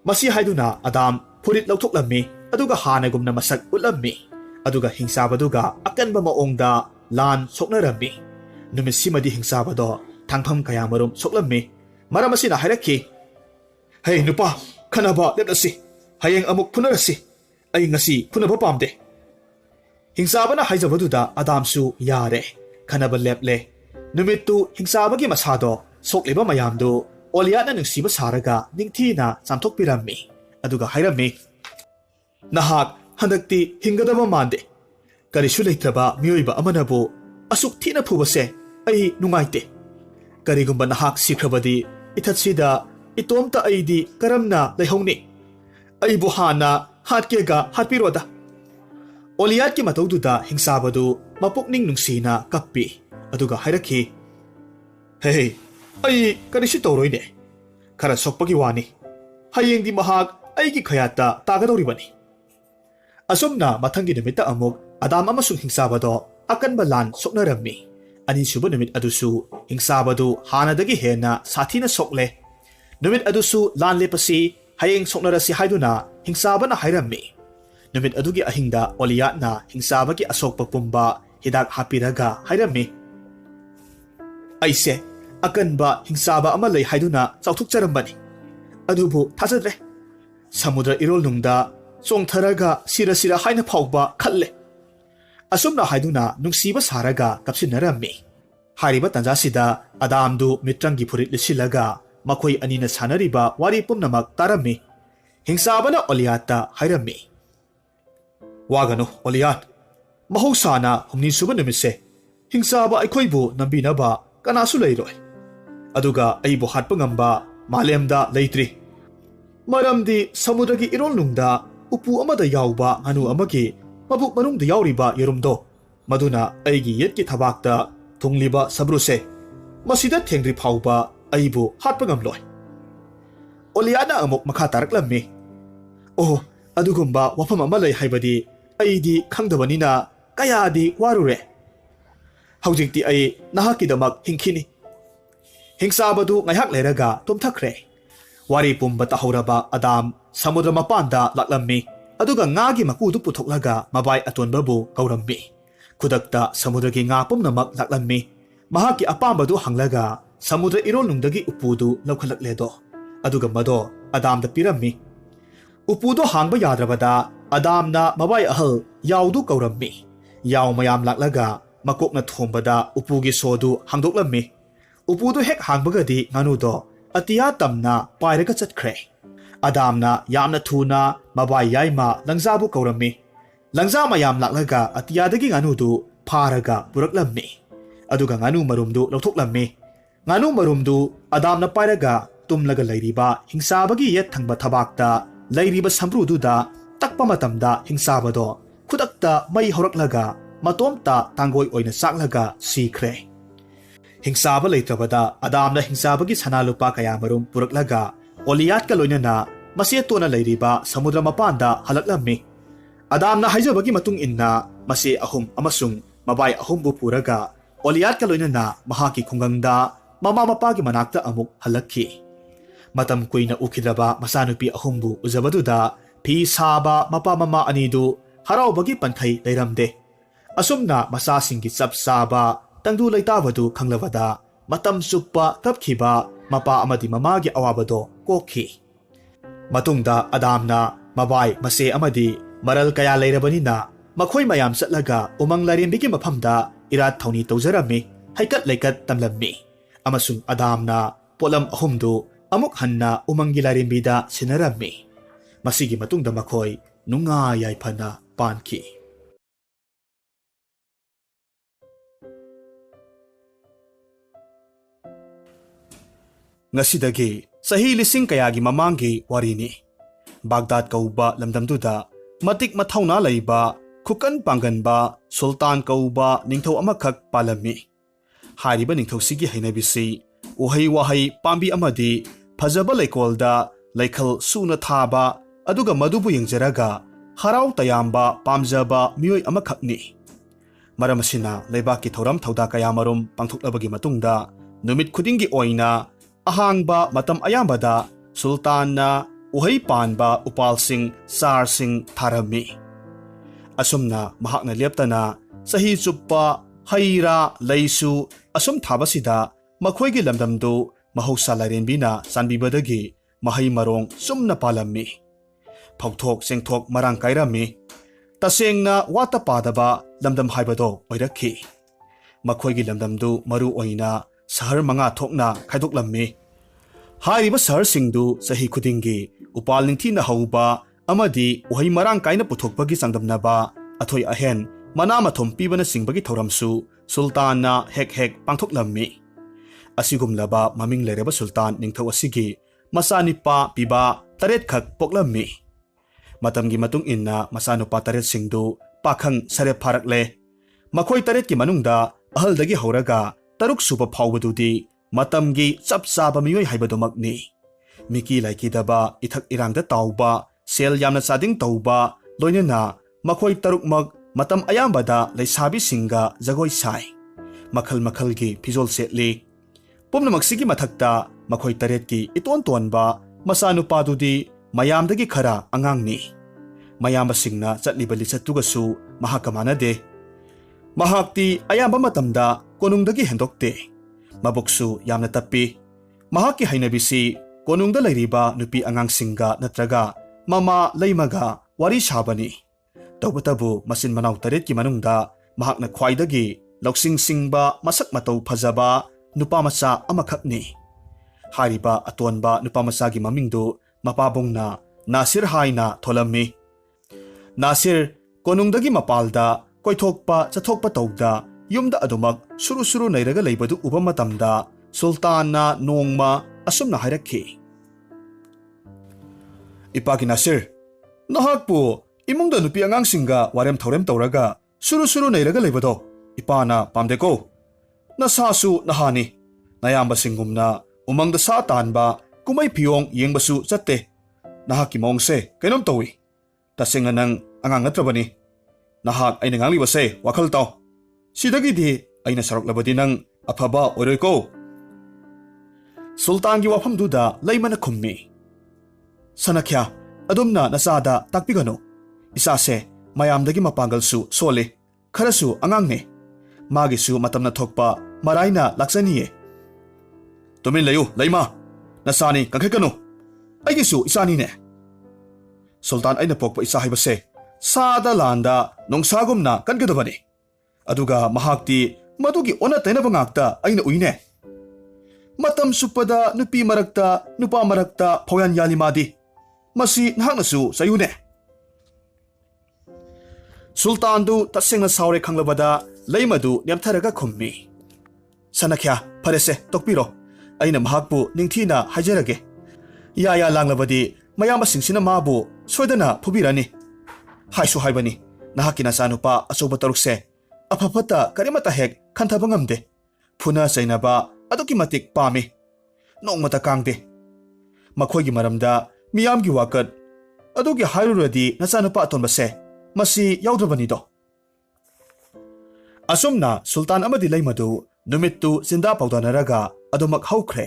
Masi Haiduna, Adam, Purit Lautuklammi, Aduga Hanagum na Masak Ulammi. Aduga Hingsabaduga, Akan Maongda, Lan Soknarammi. Numisimadi Hingsabado, Tangpam Kayamarum Soklammi. Maramasina Hairaki. Hey Nupa, Kanaba, let us see. Hayang Amuk Punarasi. Ay ngasi Punabapamde. Hingsabana Haizabaduda, Adamsu, Yare. Kanaba leple. Numitu Hingsabagi Masado, Sokleba Mayamdo, Oliana Nusiba Saraga, Ningtina, Samtok Pirami. Aduga Hairami. Nahak, Handakti, Hingadaba Mande. Karishuletaba, Muiba Amanabo, Asuk Tina Pubase, Ay Numaite. Karigumba Nahak Sikrabadi, Itatsida, Itomta Aidi, Karamna, Leihongni. Ay Buhana, Hatkega, Hatpiroda. Oliatki Mataududa, Hingsabadu, Mapukning Nungsina, Kapi. Aduga Hairaki. Hey, Ay Karishitoroide. Karasokpagiwani. Haying di Mahak, Aiki Kayata, Tagadoribani. Asumna Matangi Nimita Amuk, Adam Amasung Hingsabado, Akan Balan Soknarami. Ani Suba Numit Adusu, Hingsabadu, Hanadagi Hena, Satina Sokle. Numit Adusu, Lan Lepasi, Haying Soknarasi Haiduna, Hingsabana Hairami. Numit Adugi Ahinda, Oliatna, Hingsabagi Asokpa Pumba, Hidak Hapiraga, Hairami. Aise, Akan ba Hingsaba Amalay Haiduna, Sautuk Charambani. Adubu, Tazadre. Samudra Irol Nungda, Song Taraga, Sira Haina Pauba, Kalle. Asumna Haiduna, Nungsiba Saraga, Kapsinarami. Hariba Tanjasida, Adamdu, Mitrangi Purit Lisilaga, Makoi Anina Sanariba, Wari Pumnamak Tarami. Hingsabana Oliata, Hairami. Wagano, Oliat. Mahosana, Humnisuba Numise. Hingsaba Aikoibu, Nambinaba, Kanasu Leiroi. Aduga, Aibu Hatpangamba, Malemda Leitri. Maramdi, Samudragi Irolnungda, Upu Amada Yauba, Anu Amaki, Mabuk Manungda Yauriba Yerumdo, Maduna, Aigi Yetki Tabakta, Tungliba Sabruse, Masida Tengri Pauba, Aibu Hatpangamloi. Oliana Amok Makataraklammi. Oh, Adugumba, Wapamamalay Haibadi, Aidi Kangdabanina, Kayadi Warure. Haujikti Ai, Nahakidamak Hinkini. Hingsabadu Ngayak Leraga, Tumtakre. Wari Pumba Tahoraba, Adam, Samudra Mapanda, Laklammi. Aduga Ngagi Makudu Putoklaga, Mabai Aton Babu, Kaurambi. Kudakta Samudragi Ngapum Namak Laklammi. Mahaki Apambadu Hanglaga, Samudra Irolnungdagi Upudu, Laukalakledo. Aduga Mado, Adam the Pirami. Upudo Hangba Yadrabada, Adam na Mabai Ahal, Yaudu Kaurambi. Yau Mayam Laklaga, Makokna Tombada, Upugi Sodu, Hangdoklammi. Upudu Hek Hangbagadi, Nanudo, Atiyatam na Pairakatsat Kre. Adam na Yamna Tuna, Mabai Yaima, Langzabu Kaurammi. Langzama Yam Laklaga, Atiyadagi Nanudu, Paraga, Buraklammi. Aduga Nanu Marumdu, Lautoklammi. Nanu Marumdu, Adam na Pairaga, Tumlaga Lairiba, Hingsabagi Yet Tangba Tabakta, Lairiba Sambrududa, Takpamatamda, Hingsabado, Kudakta May Horaklaga, Matomta Tangoy Oina Saklaga, Sikre. Hingsaba Laitrabada, Adam na Hingsabagi Sanalupa Kayamarum, Puraklaga, Oliat Kaloina na, Masieto na Lairiba, Samudra Mapanda, Halaklammi. Adam na Haizabagi Matung Inna, Masi Ahum Amasung, Mabay Ahumbu Puraga, Oliat Kaloina na, Mahaki Kungangda, Mamamapagi Manakta Amuk Halaki. Matam Kuina Ukidraba, Masanupi Ahumbu, Uzabaduda, Pi Saba, Mapamama Anidu, Haraw Bagi Pankai Lairamde. Asumna Masasingit Sab Saba, Tangdu Laitavadu Kanglavada, Matam Supa Kapkiba, mapa amadi mamagi awabado kokhi. Matungda Adamna mabai mase amadi maral kaya leirabanina makhoi mayam chatlaga umang lairembigi mafamda irat thauni tawjarami haikat leikat tamlammi amasung Adamna polam ahumdu amuk hanna umangi lairembida sinarami masigi matungda makhoi nunga yaifana pankhi. Ngasidagi sahi lising kayagi mamangi warini Baghdad kauba lamdamduda matik mathauna leiba khukan panganba sultan kauba ningthou amakhak palami hariba ningthou sigi hainabisi uhai wahai pambi amadi phajaba leikolda leikhal suna thaba aduga madubu yengjaraga harau tayamba pamjaba mioi amakhakni maramasina leibaki thoram thauda kayamarum pangthuklabagi matungda numit khudingi oina ahangba matam ayambada sultanna uhai panba upalsing sarsing tharami asumna mahakna leptana sahi chuppa haira leisu asum thabasida makhoigi lamdamdu mahausa lairembina sanbibadagi mahai marong sumna palami phauthok sengthok marang kairami tasengna wata padaba lamdam haibado oirakhi makhoigi lamdamdu maru oina sahar manga thokna khaidoklammi Hairiba sahar singdu sahi khudingi upal ningthina hauba amadi uhai marang kaina puthokpagi sangdamnaba athoi ahen mana mathom pibana singbagi thoramsu sultanna hek hek pangthoklammi asigumlaba maming lereba sultan ningthou asigi masanipa piba taret khak poklammi matamgi matung inna masanupa taret singdu pakhang sare pharakle makhoi taret ki manungda ahaldagi hauraga taruk suba phawbadudi matamgi chap chaba miyoi haibadomakni miki laikidaba ithak irangda tauba sel yamna chading tauba loinena makhoi tarukmak matam ayambada leishabi singa jagoi sai makhal makhalgi fizol setli pumnamak sigi mathakta makhoi taret ki iton tonba masanupadudi mayamdagi khara angangni mayamba singna chatliba lichattugasu mahakamana de mahakti ayamba matamda konungdagi hendokte mabuksu yamna tappi mahaki hainabisi konungda leiriba nupi angang singa natraga mama leimaga wari shabani tawbatabu masin manaw taret ki manungda mahakna khwaidagi loksing singba masak matau phajaba nupa macha amakhakni hariba atonba nupa machagi mamingdu mapabongna Nasir haina tholammi Nasir konungdagi mapalda koithokpa chathokpa tawda yumda adumak suru suru nairaga leibadu uba matamda sultanna nongma asumna hairakhi Ipaki Nasir nahakpu imungda nupi angang singa warem thorem tawraga suru suru nairaga leibado ipana pamdeko nasasu nahani nayamba singumna umangda sa tanba kumai piyong yengbasu chatte nahaki mongse kainom tawi tasenga nang angang natrabani nahak aina nganglibase wakhal taw sidagidi aina saroklabadi nang afaba oiroiko sultangi wafamduda leimana khummi sanakya adumna nasada takpigano isase mayamdagi mapangalsu sole kharasu angangne magisu matamna thokpa maraina laksaniye tumin layu leima nasani kankekano aigisu isani ne sultan aina pokpa isa haibase sada landa nongsagumna kankadabani aduga mahakti madugi ona tainaba ngakta aina uine matam supada nupi marakta nupa marakta phoyan yalimadi masi nahaknasu sayune sultandu tasengna saure khanglabada leimadu nemtharaga khummi sanakya pharese tokpiro aina mahakpu ningthina hajarage ya langlabadi mayama singsina mabu soidana phubirani haisu haibani nahakina sanupa asoba tarukse afafata karimata hek khanthaba ngamde phuna sainaba aduki matik pami nongmata kangde makhoigi maramda miyamgi wakat adugi hairuradi nasanupa atonbase masi yaudrabanido asumna sultan amadi leimadu numittu sinda pawdanaraga adumak haukhre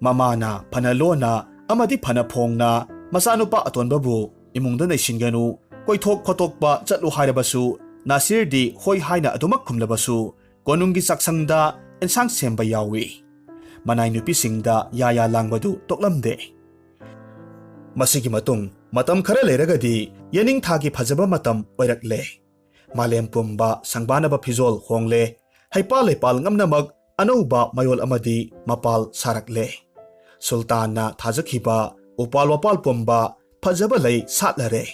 mamana phanalona amadi phana phongna masanupa atonbabu imungda naisinganu koithok khotokpa chatlu hairabasu Nasirdi hoi haina adumak khumlabasu konungi saksangda ensang semba yawi manai nupisingda yaya langbadu toklamde. Masigi matung matam khara leiragadi yening thagi phajaba matam oirakle. Malem pumba sangbanaba phizol hongle. Haipa lepal ngamnamak anouba mayol amadi mapal sarakle. Sultana thajakhiba upal wapal pumba phajaba lei satlare.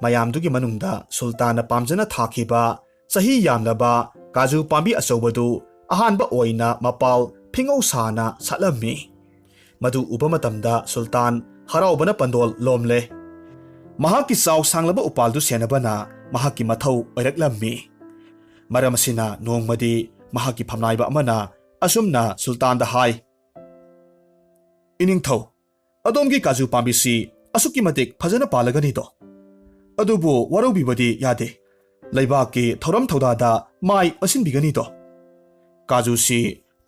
Mayamdugi manungda sultana pamjana thakhiba sahi yamlaba kaju pambi achobadu ahanba oina mapal phingau sana satlammi. Madu uba matamda sultan haraubana pandol lomle. Mahaki saw sanglaba upaldu senabana mahaki mathau oiraklammi. Maram asina nongmadi mahaki phamnaiba amana asumna sultanda hai. Ningthou, adomgi kaju pambisi asuki matik phajana palagani to. Adubu warubibadi yade. Leibaki thoram thodada mai asinbigani to. Kaju si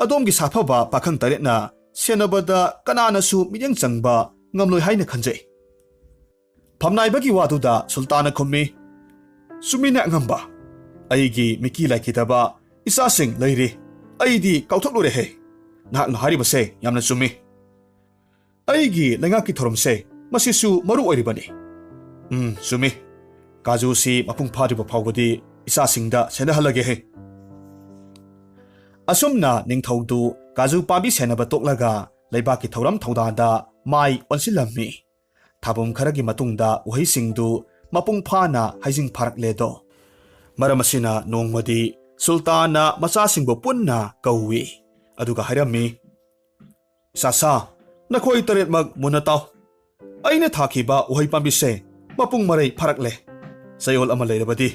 adomgi safaba pakhang taretna senabada kananasu midyang changba ngamloi haina khanjai. Phamnaibagi waduda sultana khummi. Sumina ngamba. Aigi miki laikitaba isasing leiri. Aidi kauthoklu he. Nahakna haribase yamna sumi. Aigi lengaki thoromse masisu maru oiribani. Sumi. Kaju si mapung phariba phawbadi isasingda senahalage he. Asumna ningthoudu kaju pambi senaba toklaga leibaki thoram thodada mai onsilammi. Thabum kharagi matungda uhaisingdu mapung phana haijing pharakledo. Maramasina nongmadi sultana machasingbo punna kawi. Aduga hairami. Sasa nakhoi taret mag munataw. Aina thakiba uhai pambise mapung maray pharakle. Sayol ama leirabadi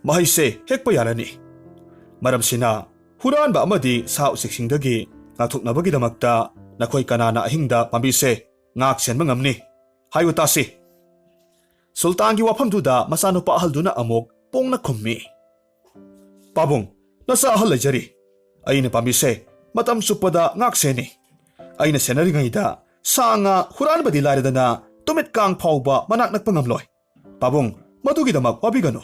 mahaise hekpa yarani. Maramsina huran ba amadi sa usiksingdagi ngathoknabagidamakta nakhoi kanana ahingda pambise ngak senma ngamni. Hayu tasi. Sultangi wafamduda masanupa ahalduna amok pongna khummi. Pabung, nasa ahal lejari. Aina pambise matam supada ngak seni. Aina senari ngayda sa nga huran badi laradana tumit kang phawba manak nakpangamloy. Pabung, madugidamak wabigano.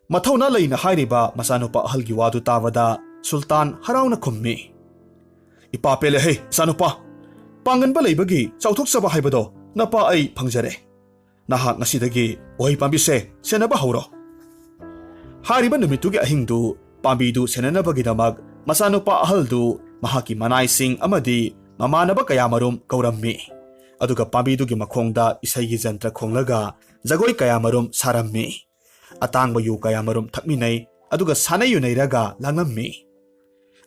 Mathauna leina hairiba masanupa ahalgi wadu tawada sultan harauna khummi. Ipapele he sanupa. Panganba leibagi chauthok haibado napa ai phangjare. Nahak ngasidagi ohi pambise senaba hawro. Hariba numitugi ahingdu pambidu senanabagidamak masanupa ahaldu mahaki manaising amadi mamanaba kayamarum kaurammi. Aduga pambidugi makhongda isaigi jantra khonglaga jagoi kayamarum sarammi. Atangba yu kayamarum thakminai aduga sanayu nairaga langammi.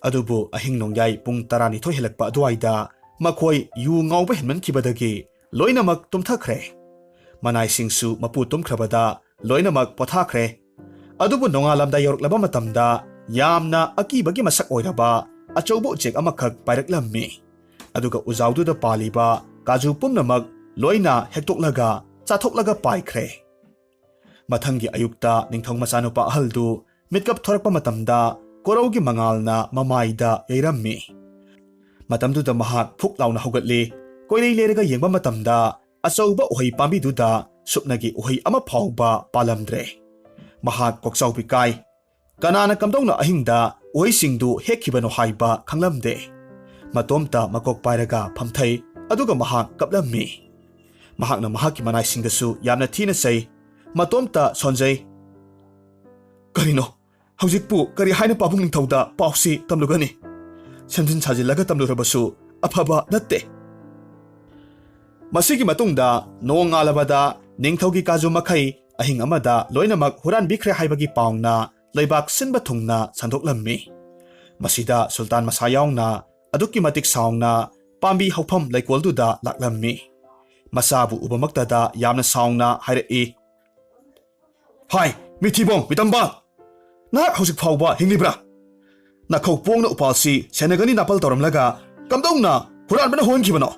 Adubu ahing nongyai pung 12 helakpa aduaida makhoi yu ngauba henmankibadagi loinamak tumthakre. Manaisingsu mapu tumkhrabada loinamak pothakhre. Adubu nongalamda yorklaba matamda yamna akibagi masak oiraba achaubu uchek amakhak pairaklammi. Aduga uzaududa paliba kaju pumnamak loina hektoklaga chathoklaga paikhre. Mathangi ayukta ningthong masanupa ahaldu mitkap thorakpa matamda koraugi mangalna mamaida yairammi. Matamduda mahak phuk launa hogatli koirei lerega yengba matamda achauba uhai pambiduda supnagi uhai ama phawba palamdre. Mahak kokchaupi kai. Kanana kamdongna ahingda uhai singdu hekhibano haiba khanglamde. Matomta makok pairaga phamthai aduga mahak kaplammi. Mahakna mahaki manai singdasu yamna thina sei. Matomta sonjai. Karino, haujikpu kari haina pabung ningthouda pausi tamlugani. Samjin sajilaga tamlurabasu afaba natte. Masigi matungda nongalabada ningthougi kaju makhai ahing amada loinamak huran bikre haibagi paungna leibak sinba thungna sandoklammi. Masida sultan masayawna aduki matik saungna pambi haufam laikwalduda laklammi. Masabu ubamaktada yamna saungna hairei. Hai, mithibong mitamba. Nak haujik phawba hinglibra. Nakhau pongna upalsi senagani napal toramlaga kamdongna huran bana honkibano.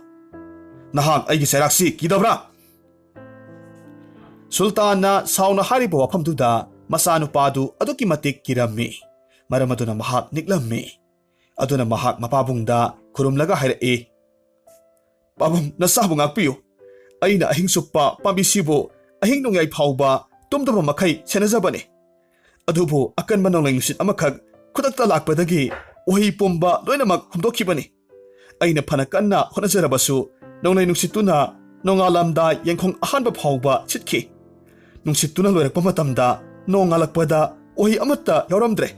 Nahak aigi seraksi kidabra. Sultana sauna hariba wafamduda masanupadu aduki matik kirammi. Maramaduna mahak niklammi. Aduna mahak mapabungda kurumlaga hairei. Pabung nasabu ngakpiyo. Aina ahing suppa pambisibo ahing nungyay phawba tumdaba makai senazabani. Adubo akan manong langlusit amakag kutakta lakpadagi uhi pumba loinamak humdokhibani. ꯑꯩꯅ ꯐꯅ ꯀꯟꯅ ꯍꯣꯠꯅꯖꯔꯕꯁꯨ ꯅꯣꯡꯂꯩ ꯅꯨꯡꯁꯤꯠꯇꯨꯅ ꯅꯣꯡꯉꯥꯜꯂꯝꯗꯥ ꯌꯦꯡꯈꯣꯡ ꯑꯍꯥꯟꯕ ꯐꯥꯎꯕ ꯁꯤꯠꯈꯤ꯫ ꯅꯨꯡꯁꯤꯠꯇꯨꯅ ꯂꯣꯏꯔꯛꯄ ꯃꯇꯝꯗ ꯅꯣꯡꯉꯥꯜꯂꯛꯄꯗ ꯎꯍꯩ ꯑꯃꯠꯇ ꯌꯥꯎꯔꯝꯗ꯭ꯔꯦ꯫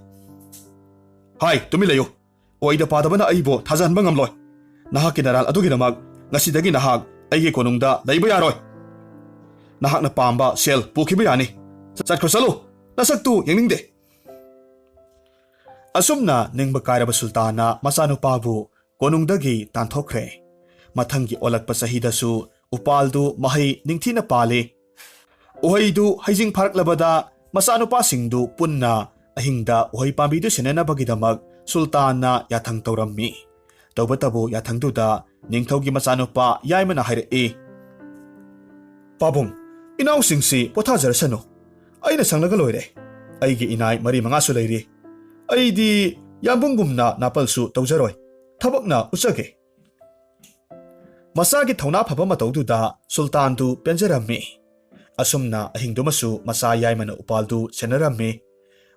ꯍꯥꯏ, ꯇꯨꯃꯤꯟ ꯂꯩꯌꯨ! ꯑꯣꯏꯗ ꯄꯥꯗꯕꯅ ꯑꯩꯕꯨ ꯊꯥꯖꯍꯟꯕ ꯉꯝꯂꯣꯏ꯫ ꯅꯍꯥꯛꯀꯤ ꯅꯔꯥꯜ ꯑꯗꯨꯒꯤꯗꯃꯛ ꯉꯁꯤꯗꯒꯤ ꯅꯍꯥꯛ ꯑꯩꯒꯤ ꯀꯣꯅꯨꯡꯗ ꯂꯩꯕ ꯌꯥꯔꯣꯏ꯫ ꯅꯍꯥꯛꯅ ꯄꯥꯝꯕ ꯁꯦꯜ ꯄꯨꯈꯤꯕ ꯌꯥꯅꯤ꯫ ꯆꯠꯈ꯭ꯔꯣ, ꯆꯠꯂꯨ! ꯅꯁꯛꯇꯨ ꯌꯦꯡꯅꯤꯡꯗꯦ꯫ ꯑꯁꯨꯝꯅ ꯅꯤꯡꯕ ꯀꯥꯏꯔꯕ ꯁꯨꯜꯇꯥꯟꯅ ꯃꯆꯥꯅꯨꯄꯥꯕꯨ ꯀꯣꯅꯨꯡꯗꯒꯤ ꯇꯥꯟꯊꯣꯛꯈ꯭ꯔꯦ꯫ ꯃꯊꯪꯒꯤ ꯑꯣꯜꯂꯛꯄ ꯆꯍꯤꯗꯁꯨ ꯎꯄꯥꯜꯗꯨ ꯃꯍꯩ ꯅꯤꯡꯊꯤꯅ ꯄꯥꯜꯂꯤ꯫ ꯎꯍꯩꯗꯨ ꯍꯩꯖꯤꯡ ꯐꯥꯔꯛꯂꯕꯗ ꯃꯆꯥꯅꯨꯄꯥꯁꯤꯡꯗꯨ ꯄꯨꯟꯅ ꯑꯍꯤꯡꯗ ꯎꯍꯩ ꯄꯥꯝꯕꯤꯗꯨ ꯁꯦꯟꯅꯅꯕꯒꯤꯗꯃꯛ ꯁꯨꯜꯇꯥꯟꯅ ꯌꯥꯊꯪ ꯇꯧꯔꯝꯃꯤ꯫ ꯇꯧꯕꯇꯕꯨ ꯌꯥꯊꯪꯗꯨꯗ ꯅꯤꯡꯊꯧꯒꯤ ꯃꯆꯥꯅꯨꯄꯥ ꯌꯥꯏꯃꯅ ꯍꯥꯏꯔꯛꯏ, ꯄꯥꯕꯨꯡ, ꯏꯅꯥꯎꯁꯤꯡꯁꯤ ꯄꯣꯊꯥꯖꯔꯁꯅꯨ꯫ ꯑꯩꯅ ꯁꯪꯂꯒ ꯂꯣꯏꯔꯦ꯫ ꯑꯩꯒꯤ ꯏꯅꯥꯏ 4-5ꯁꯨ ꯂꯩꯔꯤ꯫ ꯑꯩꯗꯤ ꯌꯥꯝꯕꯨꯡꯒꯨꯝꯅ ꯅꯥꯄꯜꯁꯨ ꯇꯧꯖꯔꯣꯏ꯫ ꯊꯕꯛꯅ ꯎꯠꯆꯒꯦ꯫ ꯃꯆꯥꯒꯤ ꯊꯧꯅꯥ ꯐꯕ ꯃꯇꯧꯗꯨꯗ ꯁꯨꯜꯇꯥꯟꯗꯨ ꯄꯦꯟꯖꯔꯝꯃꯤ꯫ ꯑꯁꯨꯝꯅ ꯑꯍꯤꯡꯗꯨꯃꯁꯨ ꯃꯆꯥ ꯌꯥꯏꯃꯅ ꯎꯄꯥꯜꯗꯨ ꯁꯦꯟꯅꯔꯝꯃꯤ꯫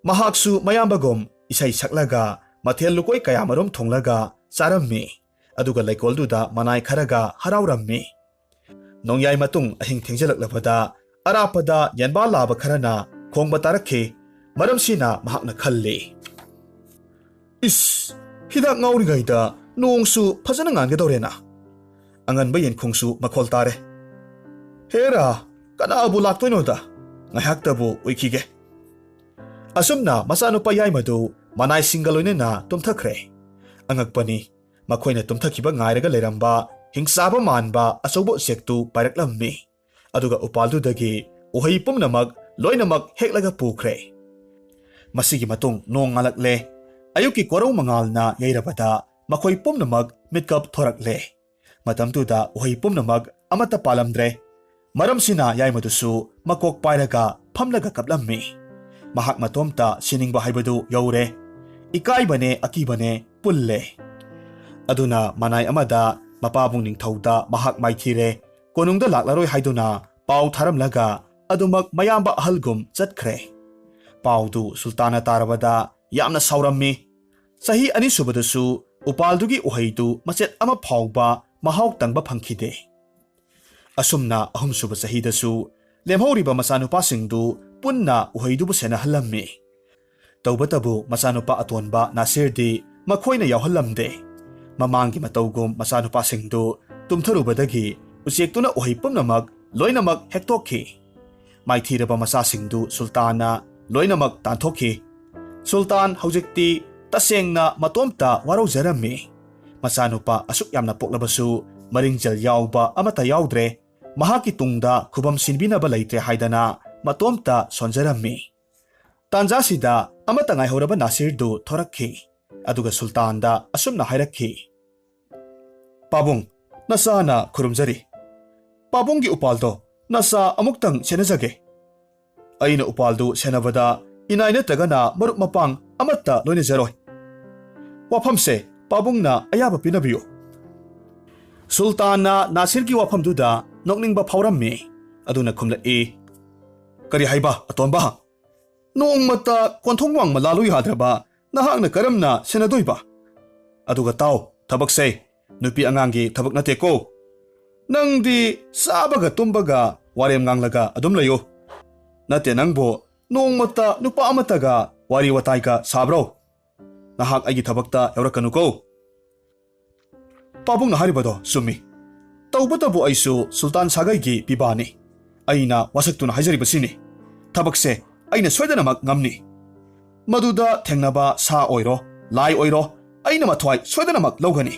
ꯃꯍꯥꯛꯁꯨ ꯃꯌꯥꯝꯕꯒꯨꯝ ꯏꯁꯩ ꯁꯛꯂꯒ ꯃꯊꯦꯜ ꯂꯨꯀꯣꯏ ꯀꯌꯥꯃꯔꯨꯝ ꯊꯣꯡꯂꯒ ꯆꯥꯔꯝꯃꯤ꯫ ꯑꯗꯨꯒ ꯂꯩꯀꯣꯜꯗꯨꯗ ꯃꯅꯥꯏ ꯈꯔꯒ ꯍꯔꯥꯎꯔꯝꯃꯤ꯫ ꯅꯣꯡꯌꯥꯏ ꯃꯇꯨꯡ ꯑꯍꯤꯡ ꯊꯦꯡꯖꯤꯜꯂꯛꯂꯕꯗ ꯑꯔꯥꯞꯄꯗ ꯌꯦꯟꯕꯥ ꯂꯥꯕ ꯈꯔꯅ ꯈꯣꯡꯕ ꯇꯥꯔꯛꯈꯤ꯫ ꯃꯔꯝꯁꯤꯅ ꯃꯍꯥꯛꯅ ꯈꯜꯂꯤ, ꯏꯁ, ꯍꯤꯗꯥꯛ ꯉꯥꯎꯔꯤꯉꯩꯗ ꯅꯣꯡꯁꯨ ꯐꯖꯅ ꯉꯥꯟꯒꯗꯧꯔꯦꯅ꯫ ꯑꯉꯟꯕ ꯌꯦꯟꯈꯣꯡꯁꯨ ꯃꯈꯣꯜ ꯇꯥꯔꯦ꯫ ꯍꯦꯔꯥ, ꯀꯅꯥꯕꯨ ꯂꯥꯛꯇꯣꯏꯅꯣꯗ? ꯉꯥꯏꯍꯥꯛꯇꯕꯨ ꯎꯏꯈꯤꯒꯦ꯫ ꯑꯁꯨꯝꯅ ꯃꯆꯥꯅꯨꯄꯥ ꯌꯥꯏꯃꯗꯨ ꯃꯅꯥꯏꯁꯤꯡꯒ ꯂꯣꯏꯅꯅ ꯇꯨꯝꯊꯈ꯭ꯔꯦ꯫ ꯑꯉꯛꯄꯅꯤ, ꯃꯈꯣꯏꯅ ꯇꯨꯝꯊꯈꯤꯕ ꯉꯥꯏꯔꯒ ꯂꯩꯔꯝꯕ ꯍꯤꯡꯆꯥꯕ ꯃꯥꯟꯕ ꯑꯆꯧꯕ ꯎꯆꯦꯛꯇꯨ ꯄꯥꯏꯔꯛꯂꯝꯃꯤ꯫ ꯑꯗꯨꯒ ꯎꯄꯥꯜꯗꯨꯗꯒꯤ ꯎꯍꯩ ꯄꯨꯝꯅꯃꯛ ꯂꯣꯏꯅꯃꯛ ꯍꯦꯛꯂꯒ ꯄꯨꯈ꯭ꯔꯦ꯫ ꯃꯁꯤꯒꯤ ꯃꯇꯨꯡ ꯅꯣꯡ ꯉꯥꯜꯂꯛꯂꯦ꯫ ꯑꯌꯨꯛꯀꯤ ꯀꯣꯔꯧ ꯃꯉꯥꯜꯅ ꯌꯩꯔꯕꯗ ꯃꯈꯣꯏ ꯄꯨꯝꯅꯃꯛ ꯃꯤꯠꯀꯞ ꯊꯣꯔꯛꯂꯦ꯫ ꯃꯇꯝꯗꯨꯗ ꯎꯍꯩ ꯄꯨꯝꯅꯃꯛ ꯑꯃꯠꯇ ꯄꯥꯜꯂꯝꯗ꯭ꯔꯦ꯫ ꯃꯔꯝꯁꯤꯅ ꯌꯥꯏꯃꯗꯨꯁꯨ ꯃꯀꯣꯛ ꯄꯥꯏꯔꯒ ꯐꯝꯂꯒ ꯀꯞꯂꯝꯃꯤ꯫ ꯃꯍꯥꯛ ꯃꯇꯣꯝꯇ ꯁꯤꯅꯤꯡꯕ ꯍꯥꯏꯕꯗꯨ ꯌꯧꯔꯦ꯫ ꯏꯀꯥꯏꯕꯅꯦ ꯑꯀꯤꯕꯅꯦ ꯄꯨꯜꯂꯦ꯫ ꯑꯗꯨꯅ ꯃꯅꯥꯏ ꯑꯃꯗ ꯃꯄꯥꯕꯨꯡ ꯅꯤꯡꯊꯧꯗ ꯃꯍꯥꯛ ꯃꯥꯏꯊꯤꯔꯦ꯫ ꯀꯣꯅꯨꯡꯗ ꯂꯥꯛꯂꯔꯣꯏ ꯍꯥꯏꯗꯨꯅ ꯄꯥꯎ ꯊꯥꯔꯝꯂꯒ ꯑꯗꯨꯃꯛ ꯃꯌꯥꯝꯕ ꯑꯍꯜꯒꯨꯝ ꯆꯠꯈ꯭ꯔꯦ꯫ ꯄꯥꯎꯗꯨ ꯁꯨꯜꯇꯥꯟꯅ ꯇꯥꯔꯕꯗ ꯌꯥꯝꯅ ꯁꯥꯎꯔꯝꯃꯤ꯫ ꯆꯍꯤ 2 ꯁꯨꯕꯗꯁꯨ ꯎꯄꯥꯜꯗꯨꯒꯤ ꯎꯍꯩꯗꯨ ꯃꯆꯦꯠ ꯑꯃ ꯐꯥꯎꯕ ꯃꯍꯥꯎ ꯇꯪꯕ ꯐꯪꯈꯤꯗꯦ꯫ ꯑꯁꯨꯝꯅ 3 ꯁꯨꯕ ꯆꯍꯤꯗꯁꯨ ꯂꯦꯝꯍꯧꯔꯤꯕ ꯃꯆꯥꯅꯨꯄꯥꯁꯤꯡꯗꯨ ꯄꯨꯟꯅ ꯎꯍꯩꯗꯨꯕꯨ ꯁꯦꯟꯅꯍꯜꯂꯝꯃꯤ꯫ ꯇꯧꯕꯇꯕꯨ ꯃꯆꯥꯅꯨꯄꯥ ꯑꯇꯣꯟꯕ ꯅꯥꯁꯤꯔꯗꯤ ꯃꯈꯣꯏꯅ ꯌꯥꯎꯍꯜꯂꯝꯗꯦ꯫ ꯃꯃꯥꯡꯒꯤ ꯃꯇꯧꯒꯨꯝ ꯃꯆꯥꯅꯨꯄꯥꯁꯤꯡꯗꯨ ꯇꯨꯝꯊꯔꯨꯕꯗꯒꯤ ꯎꯆꯦꯛꯇꯨꯅ ꯎꯍꯩ ꯄꯨꯝꯅꯃꯛ ꯂꯣꯏꯅꯃꯛ ꯍꯦꯛꯇꯣꯛꯈꯤ꯫ ꯃꯥꯏꯊꯤꯔꯕ ꯃꯆꯥꯁꯤꯡꯗꯨ ꯁꯨꯜꯇꯥꯟꯅ ꯂꯣꯏꯅꯃꯛ ꯇꯥꯟꯊꯣꯛꯈꯤ꯫ ꯁꯨꯜꯇꯥꯟ ꯍꯧꯖꯤꯛꯇꯤ ꯇꯁꯦꯡꯅ ꯃꯇꯣꯝꯇ ꯋꯥꯔꯧꯖꯔꯝꯃꯤ꯫ ꯃꯆꯥꯅꯨꯄꯥ ꯑꯁꯨꯛ ꯌꯥꯝꯅ ꯄꯣꯛꯂꯕꯁꯨ ꯃꯔꯤꯡꯖꯦꯜ ꯌꯥꯎꯕ ꯑꯃꯠꯇ ꯌꯥꯎꯗ꯭ꯔꯦ꯫ ꯃꯍꯥꯛꯀꯤ ꯇꯨꯡꯗ ꯈꯨꯕꯝ ꯁꯤꯟꯕꯤꯅꯕ ꯂꯩꯇ꯭ꯔꯦ ꯍꯥꯏꯗꯅ ꯃꯇꯣꯝꯇ ꯁꯣꯟꯖꯔꯝꯃꯤ꯫ ꯇꯥꯟꯖꯥꯁꯤꯗ ꯑꯃꯠꯇ ꯉꯥꯏꯍꯧꯔꯕ ꯅꯥꯁꯤꯔꯗꯨ ꯊꯣꯔꯛꯈꯤ꯫ ꯑꯗꯨꯒ ꯁꯨꯜꯇꯥꯟꯗ ꯑꯁꯨꯝꯅ ꯍꯥꯏꯔꯛꯈꯤ, ꯄꯥꯕꯨꯡ, ꯅꯆꯥꯅ ꯈꯨꯔꯨꯝꯖꯔꯤ꯫ ꯄꯥꯕꯨꯡꯒꯤ ꯎꯄꯥꯜꯗꯣ ꯅꯆꯥ ꯑꯃꯨꯛꯇꯪ ꯁꯦꯟꯅꯖꯒꯦ꯫ ꯑꯩꯅ ꯎꯄꯥꯜꯗꯨ ꯁꯦꯟꯅꯕꯗ ꯏꯅꯥꯏ ꯅꯠꯇ꯭ꯔꯒꯅ ꯃꯔꯨꯞ ꯃꯄꯥꯡ ꯑꯃꯠꯇ ꯂꯣꯏꯅꯖꯔꯣꯏ꯫ ꯋꯥꯐꯝꯁꯦ ꯄꯥꯕꯨꯡꯅ ꯑꯌꯥꯕ ꯄꯤꯅꯕꯤꯌꯨ꯫ ꯁꯨꯜꯇꯥꯟꯅ ꯅꯥꯁꯤꯔꯒꯤ ꯋꯥꯐꯝꯗꯨꯗ ꯅꯣꯛꯅꯤꯡꯕ ꯐꯥꯎꯔꯝꯃꯤ꯫ ꯑꯗꯨꯅ ꯈꯨꯝꯂꯛꯏ, ꯀꯔꯤ ꯍꯥꯏꯕ ꯑꯇꯣꯟꯕ? ꯅꯣꯡꯃꯇ ꯀꯣꯟꯊꯣꯡ ꯋꯥꯡꯃ ꯂꯥꯜꯂꯨ ꯌꯥꯗ꯭ꯔꯕ ꯅꯍꯥꯛꯅ ꯀꯔꯝꯅ ꯁꯦꯟꯅꯗꯣꯏꯕ? ꯑꯗꯨꯒ ꯇꯥꯎ, ꯊꯕꯛꯁꯦ ꯅꯨꯄꯤ ꯑꯉꯥꯡꯒꯤ ꯊꯕꯛ ꯅꯠꯇꯦꯀꯣ꯫ ꯅꯪꯗꯤ ꯆꯥꯕꯒ ꯇꯨꯝꯕꯒ ꯋꯥꯔꯦꯝ ꯉꯥꯡꯂꯒ ꯑꯗꯨꯝ ꯂꯩꯌꯨ꯫ ꯅꯠꯇꯦ, ꯅꯪꯕꯨ ꯅꯣꯡꯃꯇ ꯅꯨꯄꯥ ꯑꯃꯠꯇꯒ ꯋꯥꯔꯤ ꯋꯥꯇꯥꯏꯒ ꯁꯥꯕ꯭ꯔꯣ? ꯅꯍꯥꯛ ꯑꯩꯒꯤ ꯊꯕꯛꯇ ꯌꯥꯎꯔꯛꯀꯅꯨꯀꯣ꯫ ꯄꯥꯕꯨꯡꯅ ꯍꯥꯏꯔꯤꯕꯗꯣ ꯆꯨꯝꯃꯤ꯫ ꯇꯧꯕꯇꯕꯨ ꯑꯩꯁꯨ ꯁꯨꯜꯇꯥꯟ ꯁꯥꯒꯩꯒꯤ ꯄꯤꯕꯥꯅꯤ꯫ ꯑꯩꯅ ꯋꯥꯁꯛꯇꯨꯅ ꯍꯥꯏꯖꯔꯤꯕꯁꯤꯅꯤ꯫ ꯊꯕꯛꯁꯦ ꯑꯩꯅ ꯁꯣꯏꯗꯅꯃꯛ ꯉꯝꯅꯤ꯫ ꯃꯗꯨꯗ ꯊꯦꯡꯅꯕ ꯁꯥ ꯑꯣꯏꯔꯣ ꯂꯥꯏ ꯑꯣꯏꯔꯣ ꯑꯩꯅ ꯃꯊ꯭ꯋꯥꯏ ꯁꯣꯏꯗꯅꯃꯛ ꯂꯧꯒꯅꯤ꯫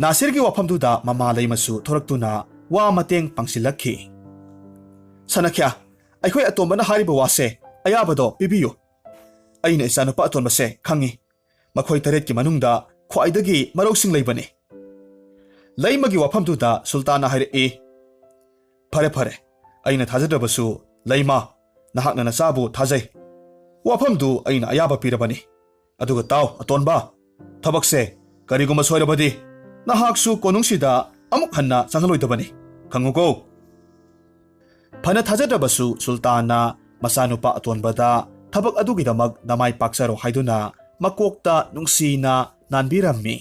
ꯅꯥꯁꯤꯔꯒꯤ ꯋꯥꯐꯝꯗꯨꯗ ꯃꯃꯥ ꯂꯩꯃꯁꯨ ꯊꯣꯔꯛꯇꯨꯅ ꯋꯥ ꯃꯇꯦꯡ ꯄꯥꯡꯁꯤꯜꯂꯛꯈꯤ꯫ ꯁꯅꯈ꯭ꯌꯥ, ꯑꯩꯈꯣꯏ ꯑꯇꯣꯝꯕꯅ ꯍꯥꯏꯔꯤꯕ ꯋꯥꯁꯦ ꯑꯌꯥꯕꯗꯣ ꯄꯤꯕꯤꯌꯨ꯫ ꯑꯩꯅ ꯏꯆꯥꯅꯨꯄꯥ ꯑꯇꯣꯟꯕꯁꯦ ꯈꯪꯉꯤ꯫ ꯃꯈꯣꯏ 8ꯀꯤ ꯃꯅꯨꯡꯗ ꯈ꯭ꯋꯥꯏꯗꯒꯤ ꯃꯔꯧꯁꯤꯡ ꯂꯩꯕꯅꯤ꯫ ꯂꯩꯃꯒꯤ ꯋꯥꯐꯝꯗꯨꯗ ꯁꯨꯜꯇꯥꯟꯅ ꯍꯥꯏꯔꯛꯏ, ꯐꯔꯦ ꯐꯔꯦ, ꯑꯩꯅ ꯊꯥꯖꯗ꯭ꯔꯕꯁꯨ ꯂꯩꯃ, ꯅꯍꯥꯛꯅ ꯅꯆꯥꯕꯨ ꯊꯥꯖꯩ꯫ ꯋꯥꯐꯝꯗꯨ ꯑꯩꯅ ꯑꯌꯥꯕ ꯄꯤꯔꯕꯅꯤ꯫ ꯑꯗꯨꯒ ꯇꯥꯎ ꯑꯇꯣꯟꯕ, ꯊꯕꯛꯁꯦ ꯀꯔꯤꯒꯨꯝꯕ ꯁꯣꯏꯔꯕꯗꯤ ꯅꯍꯥꯛꯁꯨ ꯀꯣꯅꯨꯡꯁꯤꯗ ꯑꯃꯨꯛ ꯍꯟꯅ ꯆꯪꯍꯜꯂꯣꯏꯗꯕꯅꯤ, ꯈꯪꯉꯨꯀꯣ꯫ ꯐꯅ ꯊꯥꯖꯗ꯭ꯔꯕꯁꯨ ꯁꯨꯜꯇꯥꯟꯅ ꯃꯆꯥꯅꯨꯄꯥ ꯑꯇꯣꯟꯕꯗ ꯊꯕꯛ ꯑꯗꯨꯒꯤꯗꯃꯛ ꯅꯃꯥꯏ ꯄꯥꯛꯆꯔꯣ ꯍꯥꯏꯗꯨꯅ ꯃꯀꯣꯛꯇ ꯅꯨꯡꯁꯤꯅ ꯅꯥꯟꯕꯤꯔꯝꯃꯤ꯫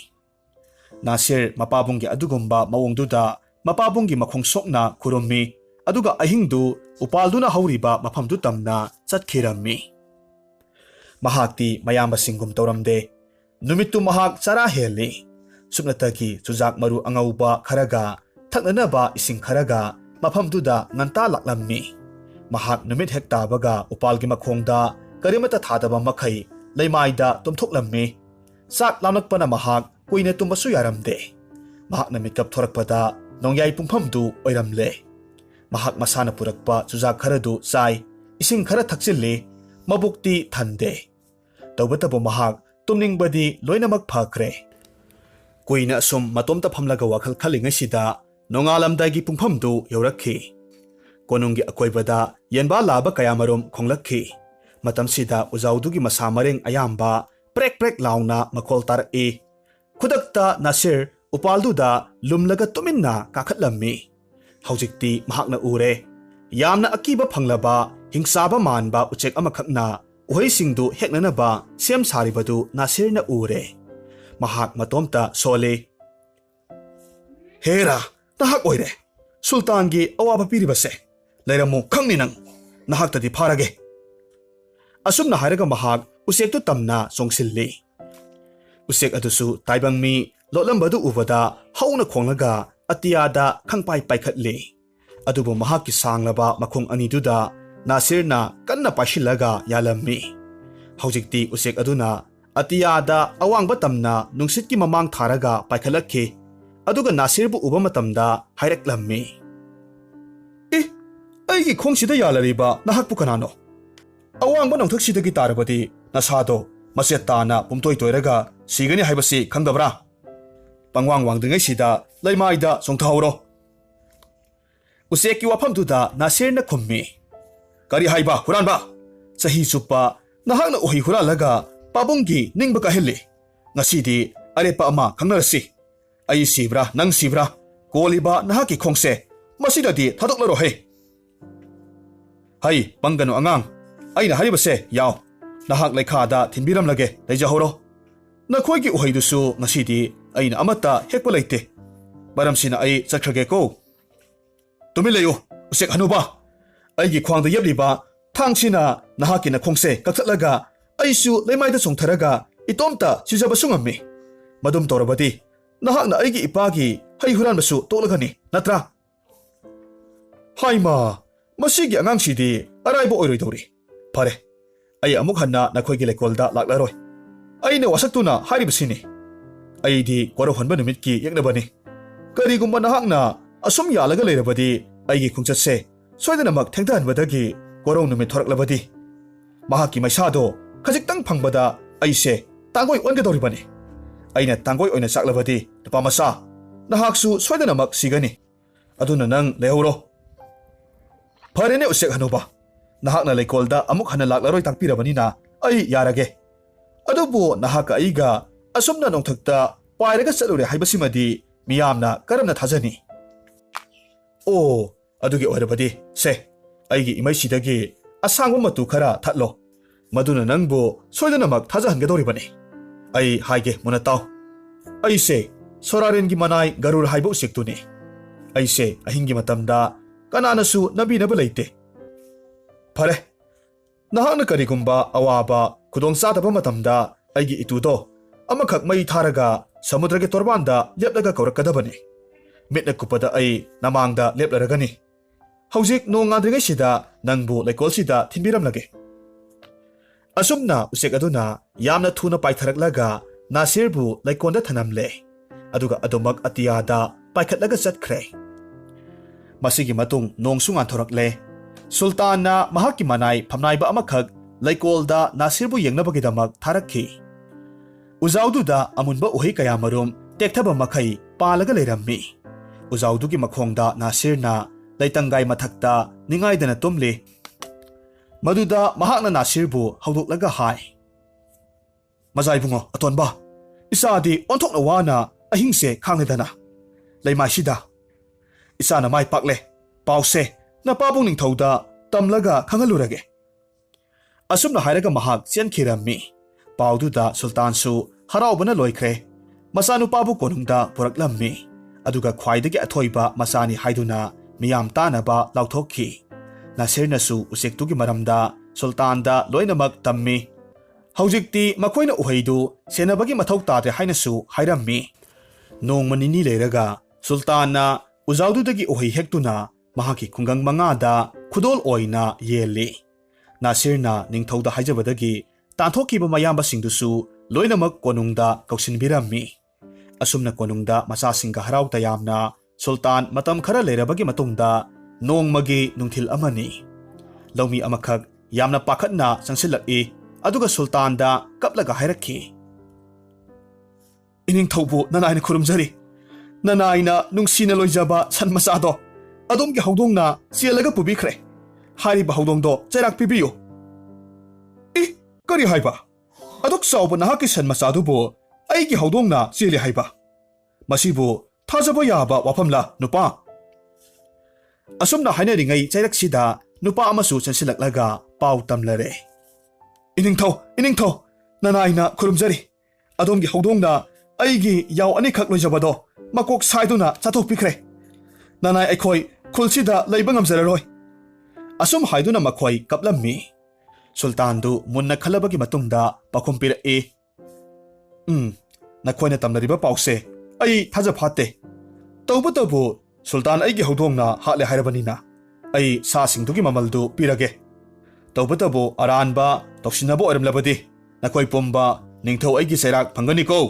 Nasir mapabunggi adugumba mawongduda mapabunggi makhong sokna kurummi aduga ahingdu upalduna hauriba mafamdu tamna chatkhirammi. Mahakti mayamba singum tauramde. Numittu mahak chara heli. Sumnatagi chujak maru angauba kharaga thaknanaba ising kharaga mafamduda nganta laklammi. Mahak numit hekta baga upalgi makhongda karimata thadaba makhai leimaida tumthoklammi. Sak lamnakpana mahak kuina tumbasu yaramde. Mahak na mikap thorakpada nongyai pungphamdu oiramle. Mahak masana purakpa chujak kharadu chai ising khara thakchilli mabukti thande. Tawbatabo mahak tumningbadi loinamak phakre. Kuina asum matomta phamlaga wakhal khalingasida nongalamdagi pungphamdu yaurakhi. Konunggi akoibada yenba laba kayamarom khonglakhi. Matamsida uzaudugi masamareng ayamba prek prek launa makol tarak Kudakta Nasir upalduda lumlaga tuminna kakatlammi. Haujikti mahakna ure. Yamna akiba phanglaba hingchaba manba uchek amakhakna uhaisingdu heknanaba sem saribadu Nasir na ure. Mahak matomta sole. Hera, nahak oire. Sultangi awaba piribase. Lairamu khangni nang. Nahak tadi pharage. Asumna hairaga mahak usektu tamna songsilli. Usek adusu taibangmi lotlambadu ubada hauna khonglaga atiyada khangpai paikhatli. Adubu mahakki sanglaba makhong aniduda Nasirna kanna pashilaga yalammi. Haujikti usek aduna atiyada awangba tamna nungsitki mamang tharaga paikhalakhi. Aduga Nasirbu uba matamda hairaklammi. Aigi khongsida yalariba nahakpu kanano. Awangba nongthaksidagi tarabadi nasado Masetana pumtoy toiraga sigani haibasi khangdabra. Pangwang wangdringaisida leimaida songthawro. Useki wafamduda Nasirna khummi. Kari haiba huranba. Sahi chupa nahakna uhi huralaga pabunggi ningba kahili. Ngasidi arepa ama khangnarasi. Ai sibra nang sibra koliba nahaki khongse masidadi thadoklaro he. Hai pangano angang. Aina haribase yaw. Nahak laikhada thinbiram lage leijahoro. Nakhoigi uhaidusu ngasidi aina amata hekpa leite. Baramsina ai chakhrage ko. Tumileyo usek hanuba. Aigi khwangda yebliba thangsina nahaki na khongse kakatlaga aisu leimaida songtharaga itomta sijaba sungammi. Madum torabadi nahakna aigi ipagi hai huranbasu toklagani natra. Haima masigi angangsidi araibo oiroidori. Pare. Ay amuk hanna nakhoigi lekolda laklaroi. Aina wasaktuna haribasini. Aidi kwaro numitki yaknabani. Karigumba nahakna asum yalaga leirabadi aigi khungchatse soidanamak thengdanbadagi kwaro numit thoraklabadi. Mahaki maisado khajiktang phangbada aise tangoi ongadoribani. Aina tangoi oina chaklabadi tapamasa nahaksu soidanamak sigani. Aduna nang lehoro. Pharene usek hanuba. Nahakna leikolda amuk hana laklaroi tangpirabanina ai yarage. Adubu nahaka aiga asumna nongthakta pairaga chalure haibasimadi miyamna karamna thajani. O adugi oirabadi se aigi imaisidagi asangba matu khara thatlo. Maduna nangbu soidanamak thajahangadoribani. Ai haige munataw. Aise sorarengi manai garur haiba usektuni. Aise ahingi matamda kananasu nabinaba leite. Pare, nahakna karigumba awaba kudong sadaba matamda aigi itudo amakak mai tharaga samudrage torbanda leplaga kaurakadabani. Mitna kupada ai namangda leplaragani. Haujik no ngadringaisida nangbu leikolsida thinbiramlage. Asumna usek aduna yamna thuna paitharaklaga Nasirbu leikonda thanamle. Aduga adumak atiyada paikhatlaga chatkre. Masigi matung nongsu ngantorakle. Sultanna mahaki manai phamnaiba amakhak leikolda Nasirbu yengnabagidamag tharakhi. Uzaududa amunba uhei kayamarum tekthaba makhai palaga leirammi. Uzaudugi makhongda Nasirna leitangai mathakta ningaidana tumli. Maduda mahakna Nasirbu haudoklaga hai. Mazai bungo atonba. Isadi onthokna wana ahingse khangledana. Leimaisida. Isana mai pakle. Pause na pabung ningthouda tamlaga khangalurage. Asumna hairaga mahak chiankirammi. Paududa sultansu haraubana loikre. ꯃꯆꯥꯅꯨꯄꯥꯕꯨ ꯀꯣꯅꯨꯡꯗ ꯄꯨꯔꯛꯂꯝꯃꯤ ꯑꯗꯨꯒ ꯈ꯭ꯋꯥꯏꯗꯒꯤ ꯑꯊꯣꯏꯕ ꯃꯆꯥꯅꯤ ꯍꯥꯏꯗꯨꯅ ꯃꯤꯌꯥꯝ ꯇꯥꯅꯕ ꯂꯥꯎꯊꯣꯛꯈꯤ ꯅꯥꯁꯤꯔꯅꯁꯨ ꯎꯆꯦꯛꯇꯨꯒꯤ ꯃꯔꯝꯗ ꯁꯨꯜꯇꯥꯟꯗ ꯂꯣꯏꯅꯃꯛ ꯇꯝꯃꯤ ꯍꯧꯖꯤꯛꯇꯤ ꯃꯈꯣꯏꯅ ꯎꯍꯩꯗꯨ ꯁꯦꯟꯅꯕꯒꯤ ꯃꯊꯧ ꯇꯥꯗ꯭ꯔꯦ ꯍꯥꯏꯅꯁꯨ ꯍꯥꯏꯔꯝꯃꯤ ꯅꯣꯡꯃ ꯅꯤꯅꯤ ꯂꯩꯔꯒ ꯁꯨꯜꯇꯥꯟꯅ ꯎꯖꯥꯎꯗꯨꯗꯒꯤ ꯎꯍꯩ ꯍꯦꯛꯇꯨꯅ ꯃꯍꯥꯛꯀꯤ ꯈꯨꯡꯒꯪ ꯃꯉꯥꯗ ꯈꯨꯗꯣꯜ ꯑꯣꯏꯅ ꯌꯦꯜꯂꯤ ꯅꯥꯁꯤꯔꯅ ꯅꯤꯡꯊꯧꯗ ꯍꯥꯏꯖꯕꯗꯒꯤ ꯇꯥꯟꯊꯣꯛꯈꯤꯕ ꯃꯌꯥꯝꯕꯁꯤꯡꯗꯨꯁꯨ ꯂꯣꯏꯅꯃꯛ ꯀꯣꯅꯨꯡꯗ ꯀꯧꯁꯤꯟꯕꯤꯔꯝꯃꯤ ꯑꯁꯨꯝꯅ ꯀꯣꯅꯨꯡꯗ ꯃꯆꯥꯁꯤꯡꯒ ꯍꯔꯥꯎ ꯇꯌꯥꯝꯅ ꯁꯨꯜꯇꯥꯟ ꯃꯇꯝ ꯈꯔ ꯂꯩꯔꯕꯒꯤ ꯃꯇꯨꯡꯗ ꯅꯣꯡꯃꯒꯤ ꯅꯨꯡꯊꯤꯜ ꯑꯃꯅꯤ ꯂꯧꯃꯤ ꯑꯃꯈꯛ ꯌꯥꯝꯅ ꯄꯥꯈꯠꯅ ꯆꯪꯁꯤꯜꯂꯛꯏ ꯑꯗꯨꯒ ꯁꯨꯜꯇꯥꯟꯗ ꯀꯞꯂꯒ ꯍꯥꯏꯔꯛꯈꯤ ꯏꯅꯤꯡꯊꯧꯕꯨ ꯅꯅꯥꯏꯅ ꯈꯨꯔꯨꯝꯖꯔꯤ ꯅꯅꯥꯏꯅ ꯅꯨꯡꯁꯤꯅ ꯂꯣꯏꯖꯕ ꯁꯟ ꯃꯆꯥꯗꯣ ꯑꯗꯣꯝꯒꯤ ꯍꯧꯗꯣꯡꯅ ꯆꯦꯜꯂꯒ ꯄꯨꯕꯤꯈ꯭ꯔꯦ ꯍꯥꯏꯔꯤꯕ ꯍꯧꯗꯣꯡꯗꯣ ꯆꯩꯔꯥꯛ ꯄꯤꯕꯤꯌꯨ ꯀꯔꯤ ꯍꯥꯏꯕ ꯑꯗꯨꯛ ꯆꯥꯎꯕ ꯅꯍꯥꯛꯀꯤ ꯁꯟ ꯃꯆꯥꯗꯨꯕꯨ ꯑꯩꯒꯤ ꯍꯧꯗꯣꯡꯅ ꯆꯦꯜꯂꯤ ꯍꯥꯏꯕ ꯃꯁꯤꯕꯨ ꯊꯥꯖꯕ ꯌꯥꯕ ꯋꯥꯐꯝꯂ ꯅꯨꯄꯥ ꯑꯁꯨꯝꯅ ꯍꯥꯏꯅꯔꯤꯉꯩ ꯆꯩꯔꯛꯁꯤꯗ ꯅꯨꯄꯥ ꯑꯃꯁꯨ ꯆꯪꯁꯤꯜꯂꯛꯂꯒ ꯄꯥꯎ ꯇꯝꯂꯔꯦ ꯏꯅꯤꯡꯊꯧ ꯅꯅꯥꯏꯅ ꯈꯨꯔꯨꯝꯖꯔꯤ ꯑꯗꯣꯝꯒꯤ ꯍꯧꯗꯣꯡꯅ ꯑꯩꯒꯤ ꯌꯥꯎ ꯑꯅꯤꯈꯛ ꯂꯣꯏꯖꯕꯗꯣ ꯃꯀꯣꯛ ꯁꯥꯏꯗꯨꯅ ꯆꯥꯊꯣꯛꯄꯤꯈ꯭ꯔꯦ ꯅꯅꯥꯏ ꯑꯩꯈꯣꯏ ꯈꯨꯜꯁꯤꯗ ꯂꯩꯕ ꯉꯝꯖꯔꯔꯣꯏ ꯑꯁꯨꯝ ꯍꯥꯏꯗꯨꯅ ꯃꯈꯣꯏ ꯀꯞꯂꯝꯃꯤ ꯁꯨꯜꯇꯥꯟꯗꯨ ꯃꯨꯟꯅ ꯈꯜꯂꯕꯒꯤ ꯃꯇꯨꯡꯗ ꯄꯥꯎꯈꯨꯝ ꯄꯤꯔꯛꯏ ꯅꯈꯣꯏꯅ ꯇꯝꯅꯔꯤꯕ ꯄꯥꯎꯁꯦ ꯑꯩ ꯊꯥꯖ ꯐꯥꯠꯇꯦ ꯇꯧꯕꯇꯕꯨ ꯁꯨꯜꯇꯥꯟ ꯑꯩꯒꯤ ꯍꯧꯗꯣꯡꯅ ꯍꯥꯠꯂꯦ ꯍꯥꯏꯔꯕꯅꯤꯅ ꯑꯩ ꯁꯥꯁꯤꯡꯗꯨꯒꯤ ꯃꯃꯜꯗꯨ ꯄꯤꯔꯒꯦ ꯇꯧꯕꯇꯕꯨ ꯑꯔꯥꯟꯕ ꯇꯧꯁꯤꯟꯅꯕ ꯑꯣꯏꯔꯝꯂꯕꯗꯤ ꯅꯈꯣꯏ ꯄꯨꯝꯕ ꯅꯤꯡꯊꯧ ꯑꯩꯒꯤ ꯆꯩꯔꯥꯛ ꯐꯪꯒꯅꯤꯀꯣ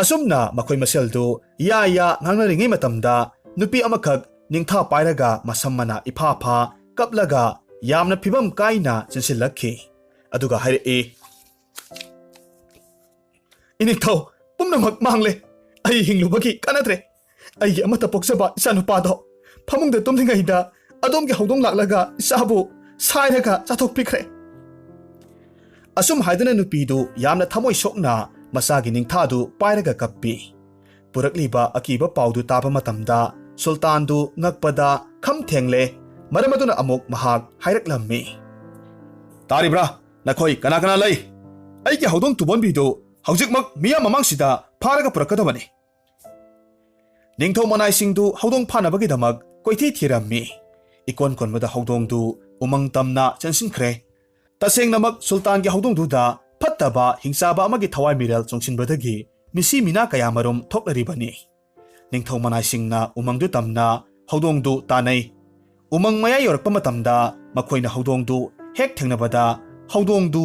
ꯑꯁꯨꯝꯅ ꯃꯈꯣꯏ ꯃꯁꯦꯜꯗꯨ ꯌꯥ ꯉꯥꯡꯅꯔꯤꯉꯩ ꯃꯇꯝꯗ ꯅꯨꯄꯤ ꯑꯃꯈꯛ ꯅꯤꯡꯊꯥ ꯄꯥꯏꯔꯒ ꯃꯁꯝ ꯃꯅꯥ ꯏꯐꯥ ꯐꯥ ꯀꯞꯂꯒ ꯌꯥꯝꯅ ꯐꯤꯕꯝ ꯀꯥꯏꯅ ꯆꯦꯟꯁꯤꯜꯂꯛꯈꯤ ꯑꯗꯨꯒ ꯍꯥꯏꯔꯛꯏ ꯏꯅꯤꯡꯊꯧ ꯄꯨꯝꯅꯃꯛ ꯃꯥꯡꯂꯦ ꯑꯩ ꯍꯤꯡꯂꯨꯕꯒꯤ ꯀꯥꯟꯅꯗ꯭ꯔꯦ ꯑꯩꯒꯤ ꯑꯃꯠꯇ ꯄꯣꯛꯆꯕ ꯏꯆꯥꯅꯨꯄꯥꯗꯣ ꯐꯃꯨꯡꯗ ꯇꯨꯝꯂꯤꯉꯩꯗ ꯑꯗꯣꯝꯒꯤ ꯍꯧꯗꯣꯡ ꯂꯥꯛꯂꯒ ꯏꯆꯥꯕꯨ ꯁꯥꯏꯔꯒ ꯆꯥꯊꯣꯛꯄꯤꯈ꯭ꯔꯦ ꯑꯁꯨꯝ ꯍꯥꯏꯗꯨꯅ ꯅꯨꯄꯤꯗꯨ ꯌꯥꯝꯅ ꯊꯃꯣꯏ ꯁꯣꯛꯅ ꯃꯆꯥꯒꯤ ꯅꯤꯡꯊꯥꯗꯨ ꯄꯥꯏꯔꯒ ꯀꯞꯄꯤ ꯄꯨꯔꯛꯂꯤꯕ ꯑꯀꯤꯕ ꯄꯥꯎꯗꯨ ꯇꯥꯕ ꯃꯇꯝꯗ ꯁꯨꯜꯇꯥꯟꯗꯨ ꯉꯛꯄꯗ ꯈꯝ ꯊꯦꯡꯂꯦ ꯃꯔꯝ ꯑꯗꯨꯅ ꯑꯃꯨꯛ ꯃꯍꯥꯛ ꯍꯥꯏꯔꯛꯂꯝꯃꯤ ꯇꯥꯔꯤꯕ꯭ꯔꯥ ꯅꯈꯣꯏ ꯀꯅꯥ ꯀꯅꯥ ꯂꯩ ꯑꯩꯒꯤ ꯍꯧꯗꯣꯡ ꯇꯨꯕꯣꯟꯕꯤꯗꯨ ꯍꯧꯖꯤꯛꯃꯛ ꯃꯤꯌꯥꯝ ꯃꯃꯥꯡꯁꯤꯗ ꯐꯥꯔꯒ ꯄꯨꯔꯛꯀꯗꯕꯅꯤ ꯅꯤꯡꯊꯧ ꯃꯅꯥꯏꯁꯤꯡꯗꯨ ꯍꯧꯗꯣꯡ ꯐꯥꯅꯕꯒꯤꯗꯃꯛ ꯀꯣꯏꯊꯤ ꯊꯤꯔꯝꯃꯤ ꯏꯀꯣꯟ ꯀꯣꯟꯕꯗ ꯍꯧꯗꯣꯡꯗꯨ ꯎꯃꯪ ꯇꯝꯅ ꯆꯦꯟꯁꯤꯟꯈ꯭ꯔꯦ ꯇꯁꯦꯡꯅꯃꯛ ꯁꯨꯜꯇꯥꯟꯒꯤ ꯍꯧꯗꯣꯡꯗꯨꯗ ꯐꯠꯇꯕ ꯍꯤꯡꯆꯥꯕ ꯑꯃꯒꯤ ꯊꯋꯥꯏ ꯃꯤꯔꯦꯜ ꯆꯣꯡꯁꯤꯟꯕꯗꯒꯤ ꯃꯤꯁꯤ ꯃꯤꯅꯥ ꯀꯌꯥꯃꯔꯨꯝ ꯊꯣꯛꯂꯔꯤꯕꯅꯤ ꯅꯤꯡꯊꯧ ꯃꯅꯥꯏꯁꯤꯡꯅ ꯎꯃꯪꯗꯨ ꯇꯝꯅ ꯍꯧꯗꯣꯡꯗꯨ ꯇꯥꯟꯅꯩ ꯎꯃꯪ ꯃꯌꯥ ꯌꯧꯔꯛꯄ ꯃꯇꯝꯗ ꯃꯈꯣꯏꯅ ꯍꯧꯗꯣꯡꯗꯨ ꯍꯦꯛ ꯊꯦꯡꯅꯕꯗ ꯍꯧꯗꯣꯡꯗꯨ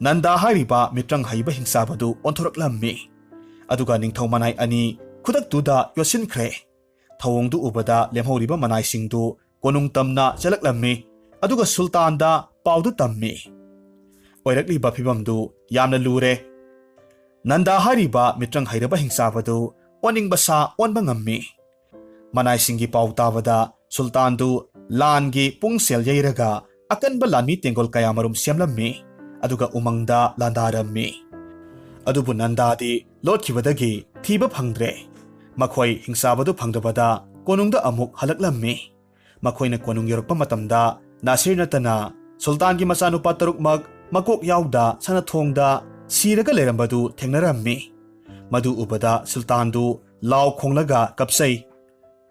ꯅꯟꯗꯥ ꯍꯥꯏꯔꯤꯕ ꯃꯤꯇ꯭ꯔꯪ ꯍꯩꯕ ꯍꯤꯡꯆꯥꯕꯗꯨ ꯑꯣꯟꯊꯣꯔꯛꯂꯝꯃꯤ ꯑꯗꯨꯒ ꯅꯤꯡꯊꯧ ꯃꯅꯥꯏ ꯑꯅꯤ ꯈꯨꯗꯛꯇꯨꯗ ꯌꯣꯠꯁꯤꯟꯈ꯭ꯔꯦ ꯊꯧꯑꯣꯡꯗꯨ ꯎꯕꯗ ꯂꯦꯝꯍꯧꯔꯤꯕ ꯃꯅꯥꯏꯁꯤꯡꯗꯨ ꯀꯣꯅꯨꯡ ꯇꯝꯅ ꯆꯦꯜꯂꯛꯂꯝꯃꯤ ꯑꯗꯨꯒ ꯁꯨꯜꯇꯥꯟꯗ ꯄꯥꯎꯗꯨ ꯇꯝꯃꯤ ꯑꯣꯏꯔꯛꯂꯤꯕ ꯐꯤꯕꯝꯗꯨ ꯌꯥꯝꯅ ꯂꯨꯔꯦ ꯅꯟꯗꯥ ꯍꯥꯏꯔꯤꯕ ꯃꯤꯇ꯭ꯔꯪ ꯍꯩꯔꯕ ꯍꯤꯡꯆꯥꯕꯗꯨ ꯑꯣꯟꯅꯤꯡꯕ ꯁꯥ ꯑꯣꯟꯕ ꯉꯝꯃꯤ ꯃꯅꯥꯏꯁꯤꯡꯒꯤ ꯄꯥꯎ ꯇꯥꯕꯗ ꯁꯨꯜꯇꯥꯟꯗꯨ ꯂꯥꯟꯒꯤ ꯄꯨꯡꯁꯦꯜ ꯌꯩꯔꯒ ꯑꯀꯟꯕ ꯂꯥꯟꯃꯤ ꯇꯦꯡꯒꯣꯜ ꯀꯌꯥꯃꯔꯨꯝ ꯁꯦꯝꯂꯝꯃꯤ ꯑꯗꯨꯒ ꯎꯃꯪꯗ ꯂꯥꯟꯗꯥꯔꯝꯃꯤ ꯑꯗꯨꯕꯨ ꯅꯟꯗꯥꯗꯤ ꯂꯣꯠꯈꯤꯕꯗꯒꯤ ꯊꯤꯕ ꯐꯪꯗ꯭ꯔꯦ ꯃꯈꯣꯏ ꯍꯤꯡꯆꯥꯕꯗꯨ ꯐꯪꯗꯕꯗ ꯀꯣꯅꯨꯡꯗ ꯑꯃꯨꯛ ꯍꯜꯂꯛꯂꯝꯃꯤ ꯃꯈꯣꯏꯅ ꯀꯣꯅꯨꯡ ꯌꯧꯔꯛꯄ ꯃꯇꯝꯗ ꯅꯥꯁꯤꯔ ꯅꯠꯇꯅ ꯁꯨꯜꯇꯥꯟꯒꯤ ꯃꯆꯥꯅꯨꯄꯥ ꯇꯔꯨꯛꯃꯛ ꯃꯀꯣꯛ ꯌꯥꯎꯗ ꯁꯅꯊꯣꯡꯗ ꯁꯤꯔꯒ ꯂꯩꯔꯝꯕꯗꯨ ꯊꯦꯡꯅꯔꯝꯃꯤ ꯃꯗꯨ ꯎꯕꯗ ꯁꯨꯜꯇꯥꯟꯗꯨ ꯂꯥꯎ ꯈꯣꯡꯂꯒ ꯀꯞꯆꯩ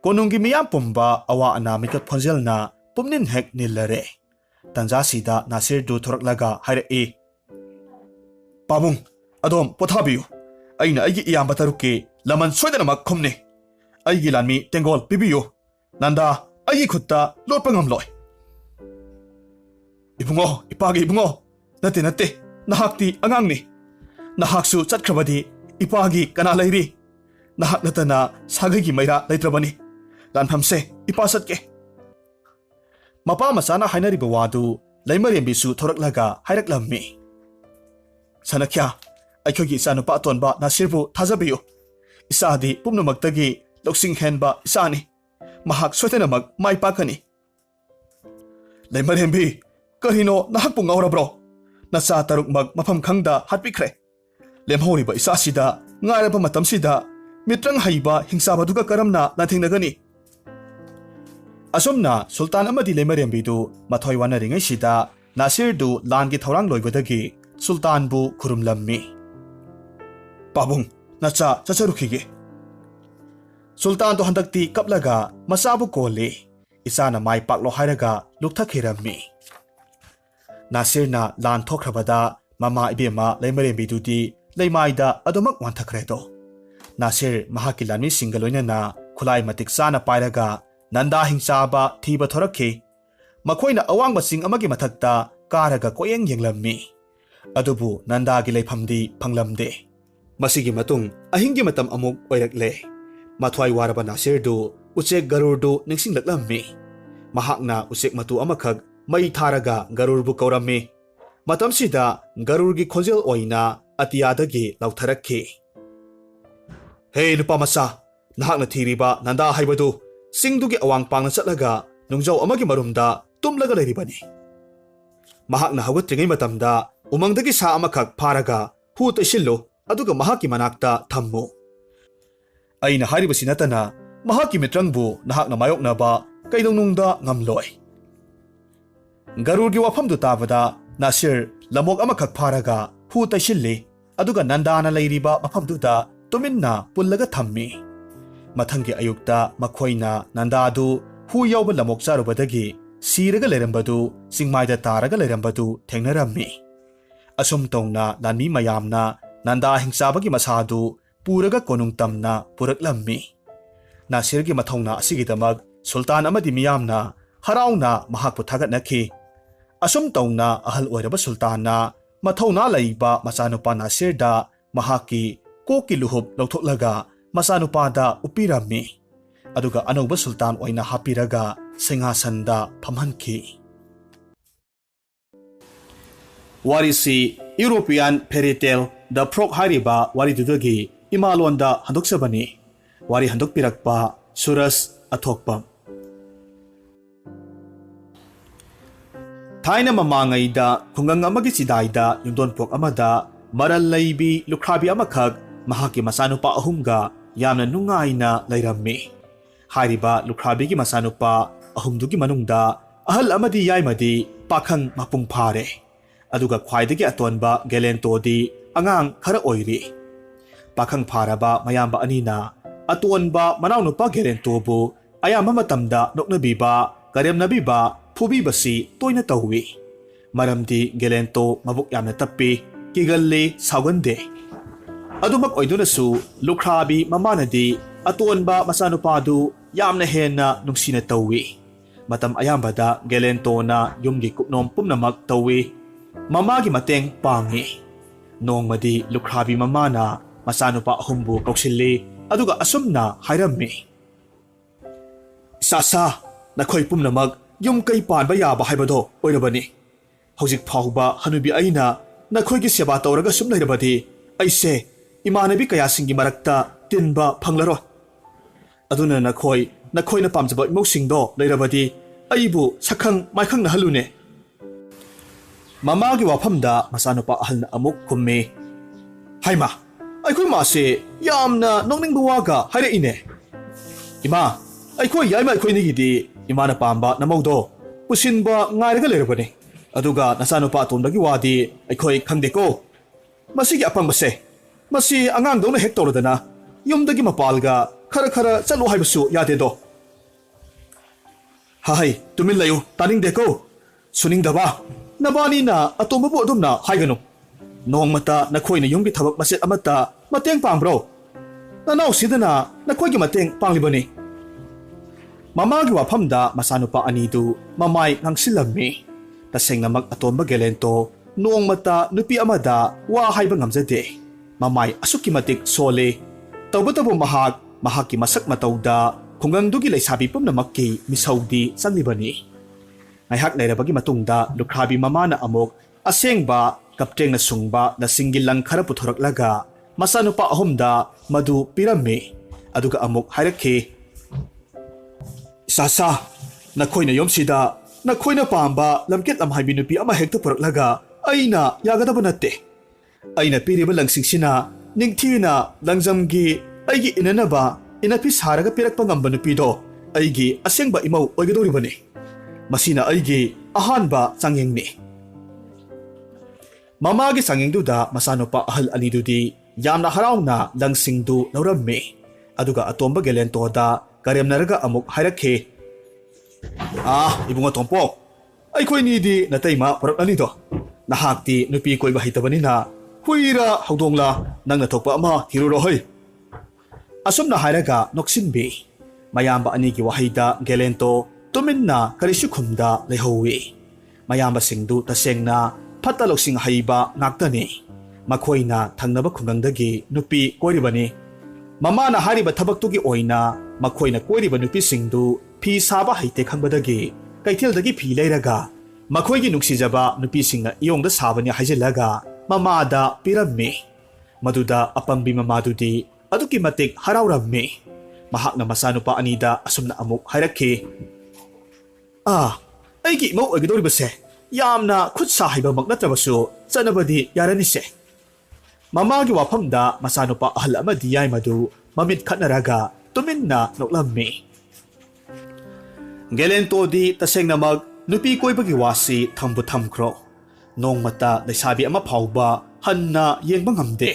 ꯀꯣꯅꯨꯡꯒꯤ ꯃꯤꯌꯥꯝ ꯄꯨꯝꯕ ꯑꯋꯥ ꯑꯅꯥ ꯃꯤꯀꯠ ꯈꯣꯟꯖꯦꯜꯅ ꯄꯨꯝꯅꯤꯟ ꯍꯦꯛ ꯅꯤꯜꯂꯔꯦ ꯇꯟꯖꯥꯁꯤꯗ ꯅꯥꯁꯤꯔꯗꯨ ꯊꯣꯔꯛꯂꯒ ꯍꯥꯏꯔꯛꯏ ꯄꯥꯕꯨꯡ ꯑꯗꯣꯝ ꯄꯣꯊꯥꯕꯤꯌꯨ ꯑꯩꯅ ꯑꯩꯒꯤ ꯏꯌꯥꯝꯕ ꯇꯔꯨꯛꯀꯤ ꯂꯃꯟ ꯁꯣꯏꯗꯅꯃꯛ ꯈꯨꯝꯅꯤ ꯑꯩꯒꯤ ꯂꯥꯟꯃꯤ ꯇꯦꯡꯒꯣꯜ ꯄꯤꯕꯤꯌꯨ ꯅꯟꯗꯥ ꯑꯩꯒꯤ ꯈꯨꯠꯇ ꯂꯣꯠꯄ ꯉꯝꯂꯣꯏ ꯏꯕꯨꯡꯉꯣ ꯏꯄꯥꯒꯤ ꯏꯕꯨꯡꯉꯣ ꯅꯠꯇꯦ ꯅꯍꯥꯛꯇꯤ ꯑꯉꯥꯡꯅꯤ ꯅꯍꯥꯛꯁꯨ ꯆꯠꯈ꯭ꯔꯕꯗꯤ ꯏꯄꯥꯒꯤ ꯀꯅꯥ ꯂꯩꯔꯤ ꯅꯍꯥꯛ ꯅꯠꯇꯅ ꯁꯥꯒꯩꯒꯤ ꯃꯩꯔꯥ ꯂꯩꯇ꯭ꯔꯕꯅꯤ ꯂꯥꯟꯐꯝꯁꯦ ꯏꯄꯥ ꯆꯠꯀꯦ ꯃꯄꯥ ꯃꯆꯥꯅ ꯍꯥꯏꯅꯔꯤꯕ ꯋꯥꯗꯨ ꯂꯩꯃꯔꯦꯝꯕꯤꯁꯨ ꯊꯣꯔꯛꯂꯒ ꯍꯥꯏꯔꯛꯂꯝꯃꯤ ꯁꯅꯈ꯭ꯌꯥ ꯑꯩꯈꯣꯏꯒꯤ ꯏꯆꯥꯅꯨꯄꯥ ꯑꯇꯣꯟꯕ ꯅꯥꯁꯤꯔꯕꯨ ꯊꯥꯖꯕꯤꯌꯨ ꯏꯆꯥꯗꯤ ꯄꯨꯝꯅꯃꯛꯇꯒꯤ ꯂꯧꯁꯤꯡ ꯍꯦꯟꯕ ꯏꯆꯥꯅꯤ ꯃꯍꯥꯛ ꯁꯣꯏꯗꯅꯃꯛ ꯃꯥꯏ ꯄꯥꯛꯀꯅꯤ ꯂꯩꯃꯔꯦꯝꯕꯤ ꯀꯔꯤꯅꯣ ꯅꯍꯥꯛꯄꯨ ꯉꯥꯎꯔꯕ꯭ꯔꯣ ꯅꯆꯥ ꯇꯔꯨꯛꯃꯛ ꯃꯐꯝ ꯈꯪꯗ ꯍꯥꯠꯄꯤꯈ꯭ꯔꯦ ꯂꯦꯝꯍꯧꯔꯤꯕ ꯏꯆꯥꯁꯤꯗ ꯉꯥꯏꯔꯕ ꯃꯇꯝꯁꯤꯗ ꯃꯤꯇ꯭ꯔꯪ ꯍꯩꯕ ꯍꯤꯡꯆꯥꯕꯗꯨꯒ ꯀꯔꯝꯅ ꯂꯥꯟꯊꯦꯡꯅꯒꯅꯤ ꯑꯁꯨꯝꯅ ꯁꯨꯜꯇꯥꯟ ꯑꯃꯗꯤ ꯂꯩꯃꯔꯦꯝꯕꯤꯗꯨ ꯃꯊꯣꯏ ꯋꯥꯅꯔꯤꯉꯩꯁꯤꯗ ꯅꯥꯁꯤꯔꯗꯨ ꯂꯥꯟꯒꯤ ꯊꯧꯔꯥꯡ ꯂꯣꯏꯕꯗꯒꯤ ꯁꯨꯜꯇꯥꯟꯕꯨ ꯈꯨꯔꯨꯝꯂꯝꯃꯤ Pabung, nacha chacharukige. Sultan to handakti kaplaga masabu kole. Isana mai paklo hairaga lukthakhirammi. Nasirna lan thokhrabada mama ebema lairembi dudi leimaida adumak wanthakredo. Nasir mahaki lanmi singaloinana khulai matik sana pairaga nanda hingchaba thiba thorakhi. Makhoina awangba sing amagi mathakta karaga koyeng yenglammi. Adubu nandagi leifamdi phanglamde. Masigi matung ahingi matam amuk oirakle. Mathwai waraba Nasirdu uchek garurdu ningsinglaklammi. Mahakna uchek matu amakhak mai tharaga garurbu kaurammi. Matamsida garurgi khonjel oina atiyadagi lautharakhi. Hey nupa masa, nahakna thiriba nanda haibadu singdugi awang pangna chatlaga nungjau amagi marumda tumlaga leiribani. Mahakna hawgatringai matamda umangdagi sa amakhak pharaga hu taisillo aduga mahaki manakta thammu. Aina haribasi natana mahaki mitrangbu nahakna mayoknaba kaidongnungda ngamloi. Garurgi wafamdu tabada Nasir lamok amakhak pharaga hu taisilli aduga nandana leiriba mafamduda tuminna pullaga thammi. Mathangi ayukta makhoina nandadu hu yawba lamok charubadagi siraga leirambadu singmaida taraga leirambadu thengnarammi. Asum tongna lanmi mayamna nanda hingchabagi masadu puraga konung tamna puraklammi. Nasirgi mathongna asigidamak Sultan amadi miyamna harauna mahakpu thagatnakhi. Asum tongna ahal oiraba Sultanna mathona laiba machanupa Nasirda mahaki koki luhub lauthoklaga machanupada upirammi. Aduga anouba Sultan oina hapiraga singhasanda phamhankhi. Warisi European fairy tale The Frog hariba waridudagi imalonda handoksabani. Wari handokpirakpa Suras Athokpam. Thaina mamangaida khungang amagi sidaida yungdonpok amada maral leibi lukhabi amakhak mahaki masanupa ahumga yamna nungaina leirammi. Hariba lukhabigi masanupa ahumdugi manungda ahal amadi yaimadi pakhang mapung phare. Aduga khwaidagi atonba gelentodi angang khara oiri. Pakhang pharaba mayamba anina atonba manaunupa gelentobu ayama matamda noknabiba karemnabiba phubibasi toina tawwi. Maramdi gelento mabuk yamna tappi kigalli saugande. Adumak oidunasu lukhabi mamanadi atonba masanupadu yamna henna nungsina tawwi. Matam ayambada gelento na yumgi kupnom pumnamak tawwi. Mamagi mateng pangi. Nongmadi lukhabi mamana masanupa ahumbu kauksilli aduga asumna hairammi. Sasa nakhoi pumnamak yum kai panba yaba haibado oirabani. Hojik phauba hanubi aina nakhoigi seba tawraga sum leirabadi aise imanabi kayasingi marakta tinba phanglaro. Aduna nakhoina pamjaba imosingdo leirabadi aibu sakhang maikhang na halune. Mamagi wafamda masanupa ahalna amuk kummi. Haima, aikhoi mase yamna nongning buwaga haira ine. Ima, aikhoi yaima aikhoi nigidi imana pamba namaudo pusinba ngairaga leirabani. Aduga nasanupa atonbagi wadi aikhoi khangdeko. Masigi apangbase, masi angangdona hek tawradana yumdagi mapalga khara chalo haibasu yadedo. Hai, tumin layu taningdeko. Suningdaba. Nabani na atombabu adumna haigano. Nongmata nakhoina yumgi thabak maset amata mateng pangbro. Nanaw sidana nakhoigi mateng panglibani. Mamagi wafamda masanupa anidu mamai ngangsilammi. Tasengna mag atomba gelento nongmata nupi amada wa haiba ngamjade. Mamai asuki matik sole. Tawbatabu mahaki masak matawda khungangdugi Leishabi pumnamakki misaudi sanglibani. Ngayhak nairabagi matungda lukhabi mamana amok asengba kapteng na sungba na singgilang khara puthoraklaga masanupa ahumda madu pirammi. Aduga amok hairakhi. Sasa nakhoina yomsida nakhoina pamba lamket lamhaibi nupi ama hekta puraklaga aina yagadaba natte. Aina piriba langsingsina ningthina langjamgi aigi inanaba inapis haraga pirakpa ngamba nupido aigi asengba imau oigadoribani. Masina aigi ahanba sangyengni. Mamagi sangyengduda masanupa ahal anidudi ꯌꯥꯝꯅ ꯍꯔꯥꯎꯅ ꯂꯪꯁꯤꯡꯗꯨ ꯂꯧꯔꯝꯃꯤ ꯑꯗꯨꯒ ꯑꯇꯣꯝꯕ ꯒꯦꯂꯦꯟꯇꯣꯗ ꯀꯔꯦꯝꯅꯔꯒ ꯑꯃꯨꯛ ꯍꯥꯏꯔꯛꯈꯤ ꯏꯕꯨꯡ ꯑꯇꯣꯝꯄꯣꯛ ꯑꯩꯈꯣꯏꯅꯤꯗꯤ ꯅꯇꯩꯃ ꯄꯨꯔꯛꯂꯅꯤꯗꯣ ꯅꯍꯥꯛꯇꯤ ꯅꯨꯄꯤ ꯀꯣꯏꯕ ꯍꯩꯇꯕꯅꯤꯅ ꯍꯨꯏꯔ ꯍꯧꯗꯣꯡꯂ ꯅꯪꯅ ꯊꯣꯛꯄ ꯑꯃ ꯊꯤꯔꯨꯔꯣꯍꯩ ꯑꯁꯨꯝꯅ ꯍꯥꯏꯔꯒ ꯅꯣꯛꯁꯤꯟꯕꯤ ꯃꯌꯥꯝꯕ ꯑꯅꯤꯒꯤ ꯋꯥꯍꯩꯗ ꯒꯦꯂꯦꯟꯇꯣ ꯇꯨꯃꯤꯟꯅ ꯀꯔꯤꯁꯨ ꯈꯨꯝꯗ ꯂꯩꯍꯧꯏ ꯃꯌꯥꯝꯕꯁꯤꯡꯗꯨ ꯇꯁꯦꯡꯅ ꯐꯠꯇ ꯂꯧꯁꯤꯡ ꯍꯩꯕ ꯉꯥꯛꯇꯅꯤ ꯃꯈꯣꯏꯅ ꯊꯪꯅꯕ ꯈꯨꯡꯒꯪꯗꯒꯤ ꯅꯨꯄꯤ ꯀꯣꯏꯔꯤꯕꯅꯤ ꯃꯃꯥꯅ ꯍꯥꯏꯔꯤꯕ ꯊꯕꯛꯇꯨꯒꯤ ꯑꯣꯏꯅ ꯃꯈꯣꯏꯅ ꯀꯣꯏꯔꯤꯕ ꯅꯨꯄꯤꯁꯤꯡꯗꯨ ꯐꯤ ꯁꯥꯕ ꯍꯩꯇꯦ ꯈꯪꯕꯗꯒꯤ ꯀꯩꯊꯦꯜꯗꯒꯤ ꯐꯤ ꯂꯩꯔꯒ ꯃꯈꯣꯏꯒꯤ ꯅꯨꯡꯁꯤꯖꯕ ꯅꯨꯄꯤꯁꯤꯡꯅ ꯏꯌꯣꯡꯗ ꯁꯥꯕꯅꯤ ꯍꯥꯏꯖꯤꯜꯂꯒ ꯃꯃꯥꯗ ꯄꯤꯔꯝꯃꯤ ꯃꯗꯨꯗ ꯑꯄꯪꯕꯤ ꯃꯃꯥꯗꯨꯗꯤ ꯑꯗꯨꯛꯀꯤ ꯃꯇꯤꯛ ꯍꯔꯥꯎꯔꯝꯃꯤ ꯃꯍꯥꯛꯅ ꯃꯆꯥꯅꯨꯄꯥ ꯑꯅꯤꯗ ꯑꯁꯨꯝꯅ ꯑꯃꯨꯛ ꯍꯥꯏꯔꯛꯈꯤ ꯑꯩꯒꯤ ꯏꯃꯧ ꯑꯣꯏꯒꯗꯧꯔꯤꯕꯁꯦ ꯌꯥꯝꯅ ꯈꯨꯠ ꯁꯥ ꯍꯩꯕꯃꯛ ꯅꯠꯇ꯭ꯔꯕꯁꯨ ꯆꯠꯅꯕꯗꯤ ꯌꯥꯔꯅꯤꯁꯦ ꯃꯃꯥꯒꯤ ꯋꯥꯐꯝꯗ ꯃꯆꯥꯅꯨꯄꯥ ꯑꯍꯜ ꯑꯃꯗꯤ ꯌꯥꯏ ꯃꯗꯨ ꯃꯃꯤꯠ ꯈꯠꯅꯔꯒ ꯇꯨꯃꯤꯟꯅ ꯅꯣꯛꯂꯝꯃꯤ ꯒꯦꯂꯦꯟꯇꯣꯗꯤ ꯇꯁꯦꯡꯅꯃꯛ ꯅꯨꯄꯤ ꯀꯣꯏꯕꯒꯤ ꯋꯥꯁꯤ ꯊꯝꯕꯨ ꯊꯝꯈ꯭ꯔꯣ ꯅꯣꯡꯃꯇ ꯂꯩꯁꯥꯕꯤ ꯑꯃ ꯐꯥꯎꯕ ꯍꯟꯅ ꯌꯦꯡꯕ ꯉꯝꯗꯦ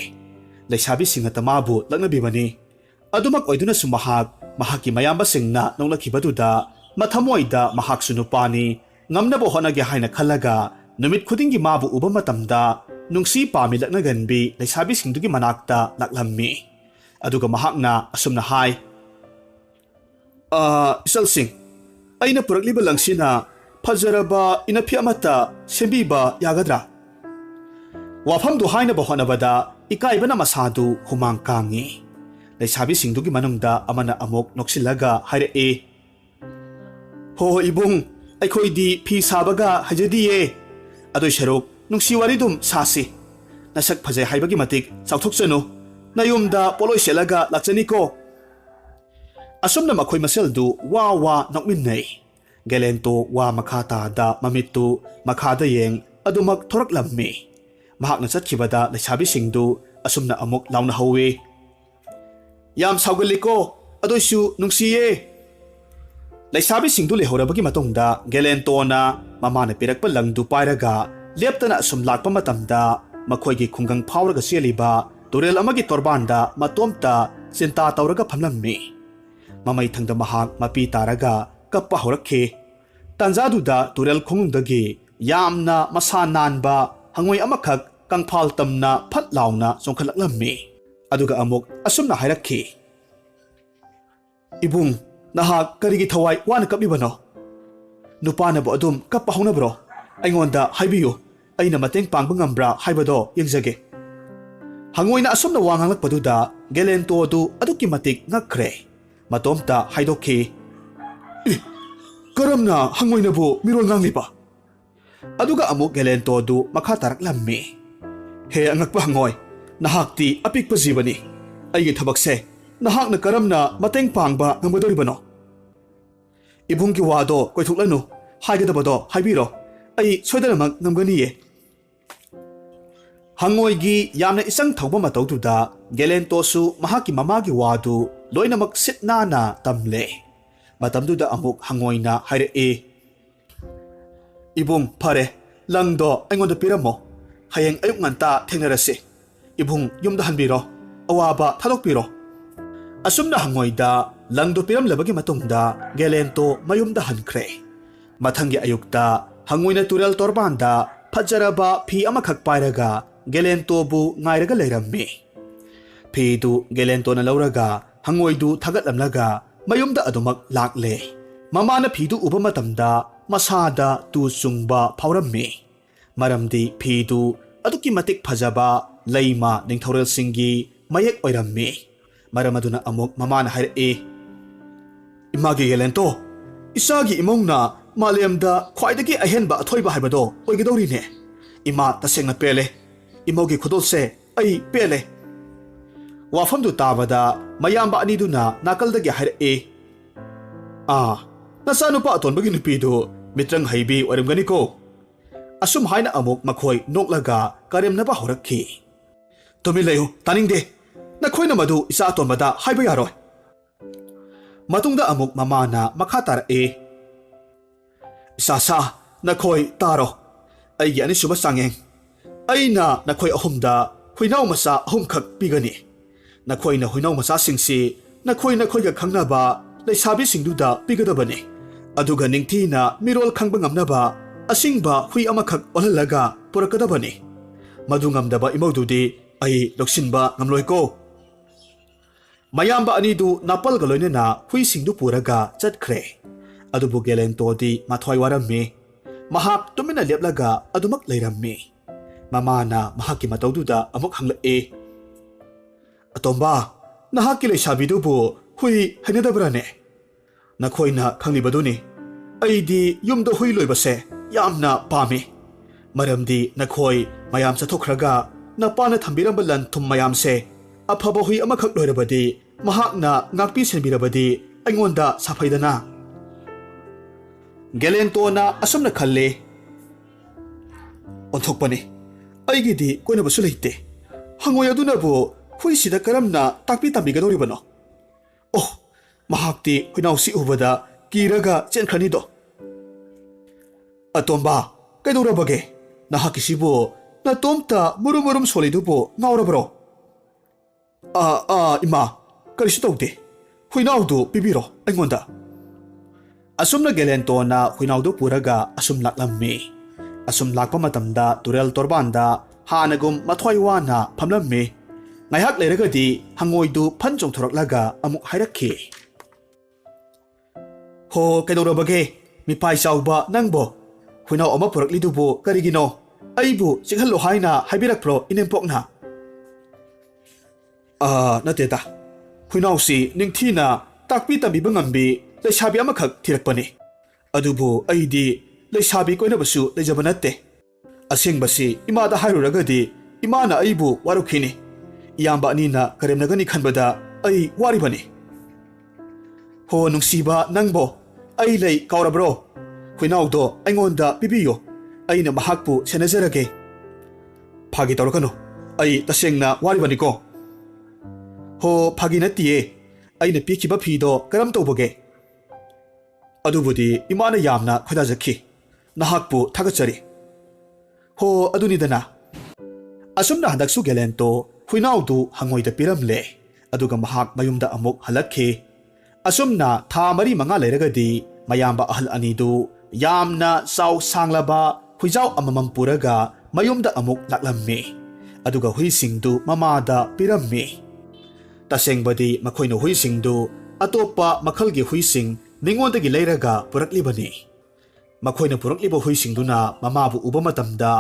ꯂꯩꯁꯥꯕꯤꯁꯤꯡꯅꯇ ꯃꯥꯕꯨ ꯂꯛꯅꯕꯤꯕꯅꯤ ꯑꯗꯨꯃꯛ ꯑꯣꯏꯗꯨꯅꯁꯨ ꯃꯍꯥꯛꯀꯤ ꯃꯌꯥꯝꯕꯁꯤꯡꯅ ꯅꯣꯛꯅꯈꯤꯕꯗꯨꯗ ꯃꯊꯃꯣꯏꯗ ꯃꯍꯥꯛꯁꯨ ꯅꯨꯄꯥꯅꯤ ꯉꯝꯅꯕ ꯍꯣꯠꯅꯒꯦ ꯍꯥꯏꯅ ꯈꯜꯂꯒ ꯅꯨꯃꯤꯠ ꯈꯨꯗꯤꯡꯒꯤ ꯃꯥꯕꯨ ꯎꯕ ꯃꯇꯝꯗ ꯅꯨꯡꯁꯤ ꯄꯥꯝꯃꯤ ꯂꯛꯅꯒꯟꯕꯤ ꯂꯩꯁꯥꯕꯤꯁꯤꯡꯗꯨꯒꯤ ꯃꯅꯥꯛꯇ ꯂꯥꯛꯂꯝꯃꯤ ꯑꯗꯨꯒ ꯃꯍꯥꯛꯅ ꯑꯁꯨꯝꯅ ꯍꯥꯏ ꯏꯆꯜꯁꯤꯡ ꯑꯩꯅ ꯄꯨꯔꯛꯂꯤꯕ ꯂꯪꯁꯤꯅ ꯐꯖꯔꯕ ꯏꯅꯐꯤ ꯑꯃꯠꯇ ꯁꯦꯝꯕꯤꯕ ꯌꯥꯒꯗ꯭ꯔꯥ ꯋꯥꯐꯝꯗꯨ ꯍꯥꯏꯅꯕ ꯍꯣꯠꯅꯕꯗ ꯏꯀꯥꯏꯕꯅ ꯃꯁꯥꯗꯨ ꯍꯨꯃꯥꯡ ꯀꯥꯡꯉꯤ ꯂꯩꯁꯥꯕꯤꯁꯤꯡꯗꯨꯒꯤ ꯃꯅꯨꯡꯗ ꯑꯃꯅ ꯑꯃꯨꯛ ꯅꯣꯛꯁꯤꯜꯂꯒ ꯍꯥꯏꯔꯛꯏ ꯍꯣꯏ ꯏꯕꯨꯡ ꯑꯩꯈꯣꯏꯗꯤ ꯐꯤ ꯁꯥꯕꯒ ꯍꯩꯖꯗꯤꯌꯦ ꯑꯗꯨꯏ ꯁꯔꯨꯛ ꯅꯨꯡꯁꯤ ꯋꯥꯔꯤꯗꯨꯝ ꯁꯥꯁꯤ ꯅꯁꯛ ꯐꯖꯩ ꯍꯥꯏꯕꯒꯤ ꯃꯇꯤꯛ ꯆꯥꯎꯊꯣꯛꯆꯅꯨ ꯅꯌꯨꯝꯗ ꯄꯣꯠꯂꯣꯏ ꯁꯦꯠꯂꯒ ꯂꯥꯛꯆꯅꯤꯀꯣ ꯑꯁꯨꯝꯅ ꯃꯈꯣꯏ ꯃꯁꯦꯜꯗꯨ ꯋꯥ ꯅꯣꯛꯃꯤꯟꯅꯩ ꯒꯦꯂꯦꯟꯇꯣ ꯋꯥ ꯃꯈꯥ ꯇꯥꯗ ꯃꯃꯤꯠꯇꯨ ꯃꯈꯥꯗ ꯌꯦꯡ ꯑꯗꯨꯃꯛ ꯊꯣꯔꯛꯂꯝꯃꯤ ꯃꯍꯥꯛꯅ ꯆꯠꯈꯤꯕꯗ ꯂꯩꯁꯥꯕꯤꯁꯤꯡꯗꯨ ꯑꯁꯨꯝꯅ ꯑꯃꯨꯛ ꯂꯥꯎꯅꯍꯧꯏ ꯌꯥꯝ ꯁꯥꯎꯒꯜꯂꯤꯀꯣ ꯑꯗꯨꯏꯁꯨ ꯅꯨꯡꯁꯤꯌꯦ ꯂꯩꯁꯥꯕꯤꯁꯤꯡꯗꯨ ꯂꯩꯍꯧꯔꯕꯒꯤ ꯃꯇꯨꯡꯗ ꯒꯦꯂꯦꯟꯇꯣꯅ ꯃꯃꯥꯅ ꯄꯤꯔꯛꯄ ꯂꯪꯗꯨ ꯄꯥꯏꯔꯒ ꯂꯦꯞꯇꯅ ꯑꯁꯨꯝ ꯂꯥꯛꯄ ꯃꯇꯝꯗ ꯃꯈꯣꯏꯒꯤ ꯈꯨꯡꯒꯪ ꯐꯥꯎꯔꯒ ꯆꯦꯜꯂꯤꯕ ꯇꯨꯔꯦꯜ ꯑꯃꯒꯤ ꯇꯣꯔꯕꯥꯟꯗ ꯃꯇꯣꯝꯇ ꯆꯤꯟꯇꯥ ꯇꯧꯔꯒ ꯐꯝꯂꯝꯃꯤ ꯃꯃꯩꯊꯪꯗ ꯃꯍꯥꯛ ꯃꯄꯤ ꯇꯥꯔꯒ ꯀꯞꯄ ꯍꯧꯔꯛꯈꯤ ꯇꯥꯟꯖꯥꯗꯨꯗ ꯇꯨꯔꯦꯜ ꯈꯣꯡꯅꯨꯡꯗꯒꯤ ꯌꯥꯝꯅ ꯃꯁꯥ ꯅꯥꯟꯕ ꯍꯪꯉꯣꯏ ꯑꯃꯈꯛ ꯀꯪꯐꯥꯜ ꯇꯝꯅ ꯐꯠ ꯂꯥꯎꯅ ꯆꯣꯡꯈꯠꯂꯛꯂꯝꯃꯤ ꯑꯗꯨꯒ ꯑꯃꯨꯛ ꯑꯁꯨꯝꯅ ꯍꯥꯏꯔꯛꯈꯤ ꯏꯕꯨꯡ ꯅꯍꯥꯛ ꯀꯔꯤꯒꯤ ꯊꯋꯥꯏ ꯋꯥꯅ ꯀꯞꯂꯤꯕꯅꯣ ꯅꯨꯄꯥꯅꯕꯨ ꯑꯗꯨꯝ ꯀꯞꯄ ꯍꯧꯅꯕ꯭ꯔꯣ ꯑꯩꯉꯣꯟꯗ ꯍꯥꯏꯕꯤꯌꯨ ꯑꯩꯅ ꯃꯇꯦꯡ ꯄꯥꯡꯕ ꯉꯝꯕ꯭ꯔꯥ ꯍꯥꯏꯕꯗꯣ ꯌꯦꯡꯖꯒꯦ ꯍꯪꯉꯣꯏꯅ ꯑꯁꯨꯝꯅ ꯋꯥ ꯉꯥꯡꯂꯛꯄꯗꯨꯗ ꯒꯦꯂꯦꯟꯇꯣꯗꯨ ꯑꯗꯨꯛꯀꯤ ꯃꯇꯤꯛ ꯉꯛꯈ꯭ꯔꯦ ꯃꯇꯣꯝꯇ ꯍꯥꯏꯗꯣꯛꯈꯤ ꯀꯔꯝꯅ ꯍꯪꯉꯣꯏꯅꯕꯨ ꯃꯤꯔꯣꯜ ꯉꯥꯡꯂꯤꯕ ꯑꯗꯨꯒ ꯑꯃꯨꯛ ꯒꯦꯂꯦꯟꯇꯣꯗꯨ ꯃꯈꯥ ꯇꯥꯔꯛꯂꯝꯃꯤ ꯍꯦ ꯑꯉꯛꯄ ꯍꯪꯉꯣꯏ ꯅꯍꯥꯛꯇꯤ ꯑꯄꯤꯛꯄ ꯖꯤꯕꯅꯤ ꯑꯩꯒꯤ ꯊꯕꯛꯁꯦ ꯅꯍꯥꯛꯅ ꯀꯔꯝꯅ ꯃꯇꯦꯡ ꯄꯥꯡꯕ ꯉꯝꯒꯗꯧꯔꯤꯕꯅꯣ ꯏꯕꯨꯡꯒꯤ ꯋꯥꯗꯣ ꯀꯣꯏꯊꯣꯛꯂꯅꯨ ꯍꯥꯏꯒꯗꯕꯗꯣ ꯍꯥꯏꯕꯤꯔꯣ ꯑꯩ ꯁꯣꯏꯗꯅꯃꯛ ꯉꯝꯒꯅꯤꯌꯦ ꯍꯪꯉꯣꯏꯒꯤ ꯌꯥꯝꯅ ꯏꯆꯪ ꯊꯧꯕ ꯃꯇꯧꯗꯨꯗ ꯒꯦꯂꯦꯟꯇꯣꯁꯨ ꯃꯍꯥꯛꯀꯤ ꯃꯃꯥꯒꯤ ꯋꯥꯗꯨ ꯂꯣꯏꯅꯃꯛ ꯁꯤꯠ ꯅꯥꯟꯅ ꯇꯝꯂꯦ ꯃꯇꯝꯗꯨꯗ ꯑꯃꯨꯛ ꯍꯪꯉꯣꯏꯅ ꯍꯥꯏꯔꯛꯏ ꯏꯕꯨꯡ ꯐꯔꯦ ꯂꯪꯗꯣ ꯑꯩꯉꯣꯟꯗ ꯄꯤꯔꯝꯃꯣ ꯍꯌꯦꯡ ꯑꯌꯨꯛ ꯉꯟꯇꯥ ꯊꯦꯡꯅꯔꯁꯤ ꯏꯕꯨꯡ ꯌꯨꯝꯗ ꯍꯟꯕꯤꯔꯣ ꯑꯋꯥꯕ ꯊꯥꯗꯣꯛꯄꯤꯔꯣ ꯑꯁꯨꯝꯅ ꯍꯪꯉꯣꯏꯗ ꯂꯪꯗꯨ ꯄꯤꯔꯝꯂꯕꯒꯤ ꯃꯇꯨꯡꯗ ꯒꯦꯂꯦꯟꯇꯣ ꯃꯌꯨꯝꯗ ꯍꯟꯈ꯭ꯔꯦ ꯃꯊꯪꯒꯤ ꯑꯌꯨꯛꯇ ꯍꯪꯉꯣꯏꯅ ꯇꯨꯔꯦꯜ ꯇꯣꯔꯕꯥꯟꯗ ꯐꯖꯔꯕ ꯐꯤ ꯑꯃꯈꯛ パイラ가 ꯒꯦꯂꯦꯟꯇꯣꯕꯨ ꯉꯥꯏꯔꯒ ꯂꯩꯔꯝꯃꯤ ꯐꯤꯗꯨ ꯒꯦꯂꯦꯟꯇꯣꯅ ꯂꯧꯔꯒ ꯍꯪꯉꯣꯏꯗꯨ ꯊꯥꯒꯠꯂꯝꯂꯒ ꯃꯌꯨꯝꯗ ꯑꯗꯨꯃꯛ ꯂꯥꯛꯂꯦ ꯃꯃꯥꯅ ꯐꯤꯗꯨ ꯎꯕ ꯃꯇꯝꯗ ꯃꯁꯥꯗ ꯇꯨ ꯆꯨꯡꯕ ꯐꯥꯎꯔꯝꯃꯤ ꯃꯔꯝꯗꯤ ꯐꯤꯗꯨ ꯑꯗꯨꯛꯀꯤ ꯃꯇꯤꯛ ꯐꯖꯕ ꯂꯩꯃ ꯅꯤꯡꯊꯧꯔꯦꯜꯁꯤꯡꯒꯤ ꯃꯌꯦꯛ ꯑꯣꯏꯔꯝꯃꯤ ꯃꯔꯝ ꯑꯗꯨꯅ ꯑꯃꯨꯛ ꯃꯃꯥꯅ ꯍꯥꯏꯔꯛꯏ ꯏꯃꯥꯒꯤ ꯒꯦꯂꯦꯟꯇꯣ ꯏꯆꯥꯒꯤ ꯏꯃꯧꯅ ꯃꯥꯂꯦꯝꯗ ꯈ꯭ꯋꯥꯏꯗꯒꯤ ꯑꯍꯦꯟꯕ ꯑꯊꯣꯏꯕ ꯍꯥꯏꯕꯗꯣ ꯑꯣꯏꯒꯗꯧꯔꯤꯅꯦ ꯏꯃꯥ ꯇꯁꯦꯡꯅ ꯄꯦꯜꯂꯦ ꯏꯃꯧꯒꯤ ꯈꯨꯗꯣꯜꯁꯦ ꯑꯩ ꯄꯦꯜꯂꯦ ꯋꯥꯐꯝꯗꯨ ꯇꯥꯕꯗ ꯃꯌꯥꯝꯕ ꯑꯅꯤꯗꯨꯅ ꯅꯥꯀꯜꯗꯒꯤ ꯍꯥꯏꯔꯛꯏ ꯅꯆꯥꯅꯨꯄꯥ ꯑꯇꯣꯟꯕꯒꯤ ꯅꯨꯄꯤꯗꯨ ꯃꯤꯇ꯭ꯔꯪ ꯍꯩꯕꯤ ꯑꯣꯏꯔꯝꯒꯅꯤꯀꯣ ꯑꯁꯨꯝ ꯍꯥꯏꯅ ꯑꯃꯨꯛ ꯃꯈꯣꯏ ꯅꯣꯛꯂꯒ ꯀꯔꯦꯝꯅꯕ ꯍꯧꯔꯛꯈꯤ ꯇꯨꯃꯤꯟ ꯂꯩꯌꯨ ꯇꯥꯅꯤꯡꯗꯦ ꯅꯈꯣꯏꯅ ꯃꯗꯨ ꯏꯆꯥ ꯑꯇꯣꯟꯕꯗ ꯍꯥꯏꯕ ꯌꯥꯔꯣꯏ ꯃꯇꯨꯡꯗ ꯑꯃꯨꯛ ꯃꯃꯥꯅ ꯃꯈꯥ ꯇꯥꯔꯛꯏ ꯏꯆꯥꯁꯥ ꯅꯈꯣꯏ ꯇꯥꯔꯣ ꯑꯩꯒꯤ ꯑꯅꯤꯁꯨꯕ ꯆꯥꯡꯌꯦꯡ ꯑꯩꯅ ꯅꯈꯣꯏ ꯑꯍꯨꯝꯗ huinau masa ahumkhak pigani nakhoina huinau masa singsi nakhoiga khangnaba leisabi singduda pigadabani aduga ningthina mirol khangba ngamnaba asingba hui amakhak olhalaga purakadabani madu ngamdaba imaududi ai loksinba ngamloiko mayamba anidu napalga loinena hui singdu puraga chatkhre adubu gelentodi mathwai warammi mahak tumina leplaga adumak leirammi mamana mahaki mataududa amuk hanglae atomba nahaki leishabidubu hui hainadabrane nakhoina khanglibaduni aidi yumda hui loibase yamna pami maramdi nakhoi mayam chathokraga napana thambiramba lan thum mayamse afaba hui amakhak loirabadi mahakna ngakpi senbirabadi aingonda saphaidana gelentona asumna khalle onthokpani aigidi koina basu leite hangoi adunabu hui sida karamna takpi tambigadoribano oh mahakti huinausi ubada kiraga chenkhanido atomba kaidorabage nahakisibo natomta murum solidubo ngaurabro ima karisu tawde huinaudu pibiro aingonda asumna gelentona huinaudu puraga asum laklammi asum lakpa matamda turel torbanda hanagum mathwaiwana phamlammi ngayhak leiragadi hangoidu phanjong thoraklaga amuk hairakhi ho kaidorabage mipai chauba nangbo huinau ama puraklidubu karigino aibu chinghallo haina haibirakpro inempokna nateta huinausi ningthina takpi tambiba ngambi leishabi amakhak thirakpani adubu aidi leishabi koinabasu leijaba natte asengbasi imada hairuragadi imana aibu warukhini iyamba anina karemnagani khanbada ai waribani ho nungsiba nangbo ai lei kaurabro huinaudo aingonda pibiyo aina mahakpu senazarage phagi tawrakano ai tasengna waribaniko ho phagi natie aina pikiba phido karam tawbage adubudi imana yamna khodajakhi nahakpu thagachari ho adunidana asumna handaksu gelento huinaudu hangoida piramle aduga mahak mayumda amuk halakhi asumna tha mari manga leiragadi mayamba ahal anidu yamna saw sanglaba huijau amamam puraga mayumda amuk laklammi aduga huisingdu mamada pirammi tasengbadi makhoina huisingdu atopa makhalgi huising ningondagi leiraga puraklibani makhoina purakliba huisingduna mamabu uba matamda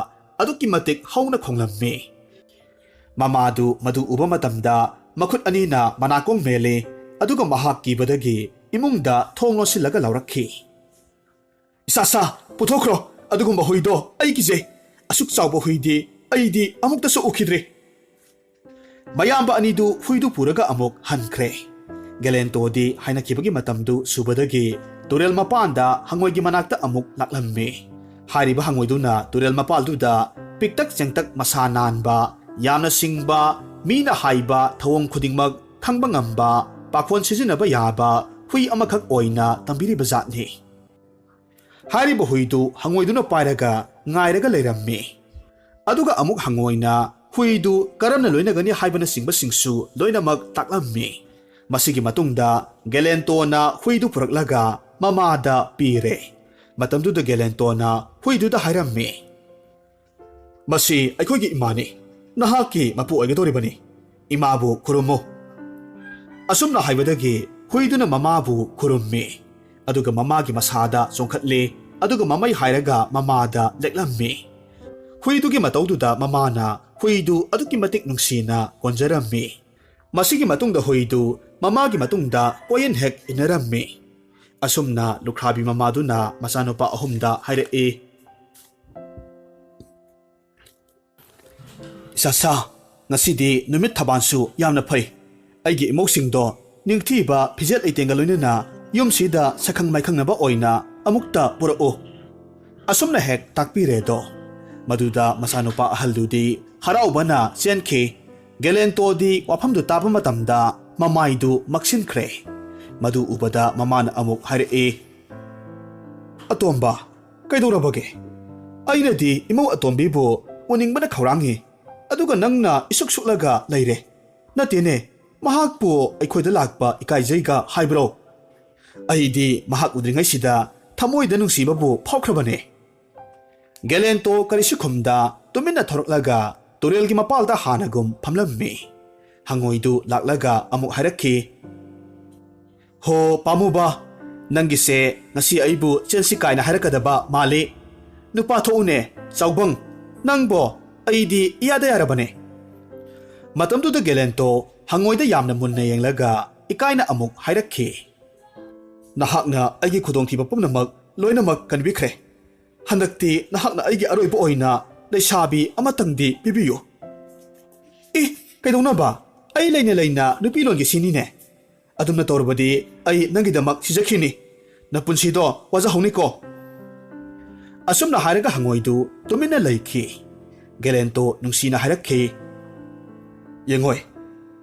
aduki matik hauna khonglammi mamadu madu uba matamda makhut anina manakong mele aduga mahak kibadagi imungda thonglo silaga laurakhi isasa puthokro adugumba huido aigije asuk chawba huidi aidi amukta so ukhidre mayamba anidu huidu puraga amuk hankhre gelentodi haina kibagi matamdu subadagi turel mapanda hangoigi manakta amuk laklammi hariba hangoiduna turel mapalduda piktak chengtak masananba yamna singba mina haiba thawong khudingmak khangba ngamba pakhon sijinaba yaba hui amakhak oina tambiri bazatni hariba huidu hangoiduna pairaga ngairaga leirammi aduga amuk hangoina huidu karamna loinagani haibana singba singsu loinamak taklammi masigi matungda gelentona huidu puraklaga mamada pire matamduda gelentona huiduda hairammi masi aikhogi imani nahaki mapu oigadoribani imabu kurumu asumna haibadagi huiduna mamabu kurummi aduga mamagi masada songkhatli aduga mamai hairaga mamada leklammi huidugi mataududa mamana huidu aduki matik nungsina konjarammi masigi matungda huidu mamagi matungda koyen hek inarammi asumna lukhabi mamaduna masanopa ahumda hairae sasa ngasidi numit thabansu yamna phai aigi emoksingdo ningthiba phijet aitenga loinena yumsida sakhang maikhangnaba oina amukta purao asumna hek takpiredo maduda masanupa ahaldudi haraubana chenkhe gelentodi wafamdu tapa matamda mamaidu maksinkhre madu ubada mamana amuk hairae atomba kaidorabage ainadi imau atombibu uningbana khawrangi aduga nangna isuk suklaga leire natene mahakpu aikhoida lakpa ikaijaiga haibro aidi mahak udringai sida thamoida nungsibabu phaukrabane gelento karisu khumda tumina thoroklaga turelgi mapalda hanagum phamlammi hangoidu laklaga amuk harakhi ho pamuba nangise ngasi aibu chensi kaina harakadaba mali nupa thoune chaubang nangbo aidi iyada yarabane matamduda gelento hangoida yamna munna yenglaga ikaina amuk hairakhi nahakna aigi khudongthiba pumnamak loinamak kanbikhre handakti nahakna aigi aroiba oina leishabi amatangdi pibiyu kaidona ba ai leina nupi longi sinine adumna torbadi ai nangidamak sijakhini napunsido waja hauniko asumna haraga hangoidu tumina laiki gelento nungsina harakhi yengoi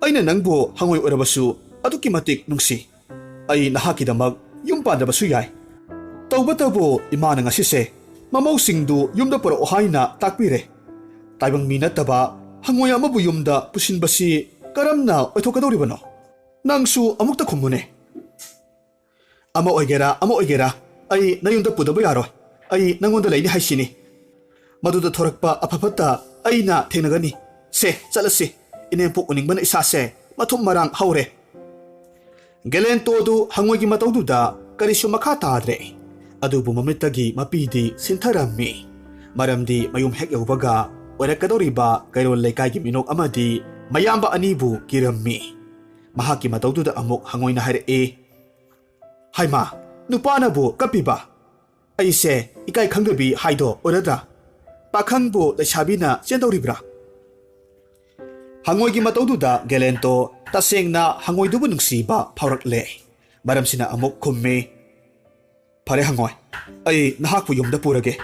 aina nangbo hangoi orabasu aduki matik nungsi ai nahakidamak yum pandabasu yai tawbatabu imana ngasise mamau singdu yumda poro haina takpire taibang minataba hangoi amabu yumda pusinbasi karamna oithokadoribano nangsu amukta khumune ama oigera ai nayumda pudaba yaro ai nangonda leini haisini maduda thorakpa afafata aina thenagani se chalasi inempu uningbana isase mathum marang haure gelento du hangoigi mataududa karisu makha tadre adubu mamitagi mapidi sintharammi maramdi mayum hek yaubaga oirakadoriba kairol leikaigi minok amadi mayamba anibu kirammi mahaki mataududa amuk hangoina haire haima nupanabu kapiba aise ikai khangdabi haido oradra pakhangbu leishabina chendoribra hangoigi mataududa gelento tasengna hangoidubu nungsiba phaurakle maramsina amuk khumme phare hangoi ai nahakpu yumda purage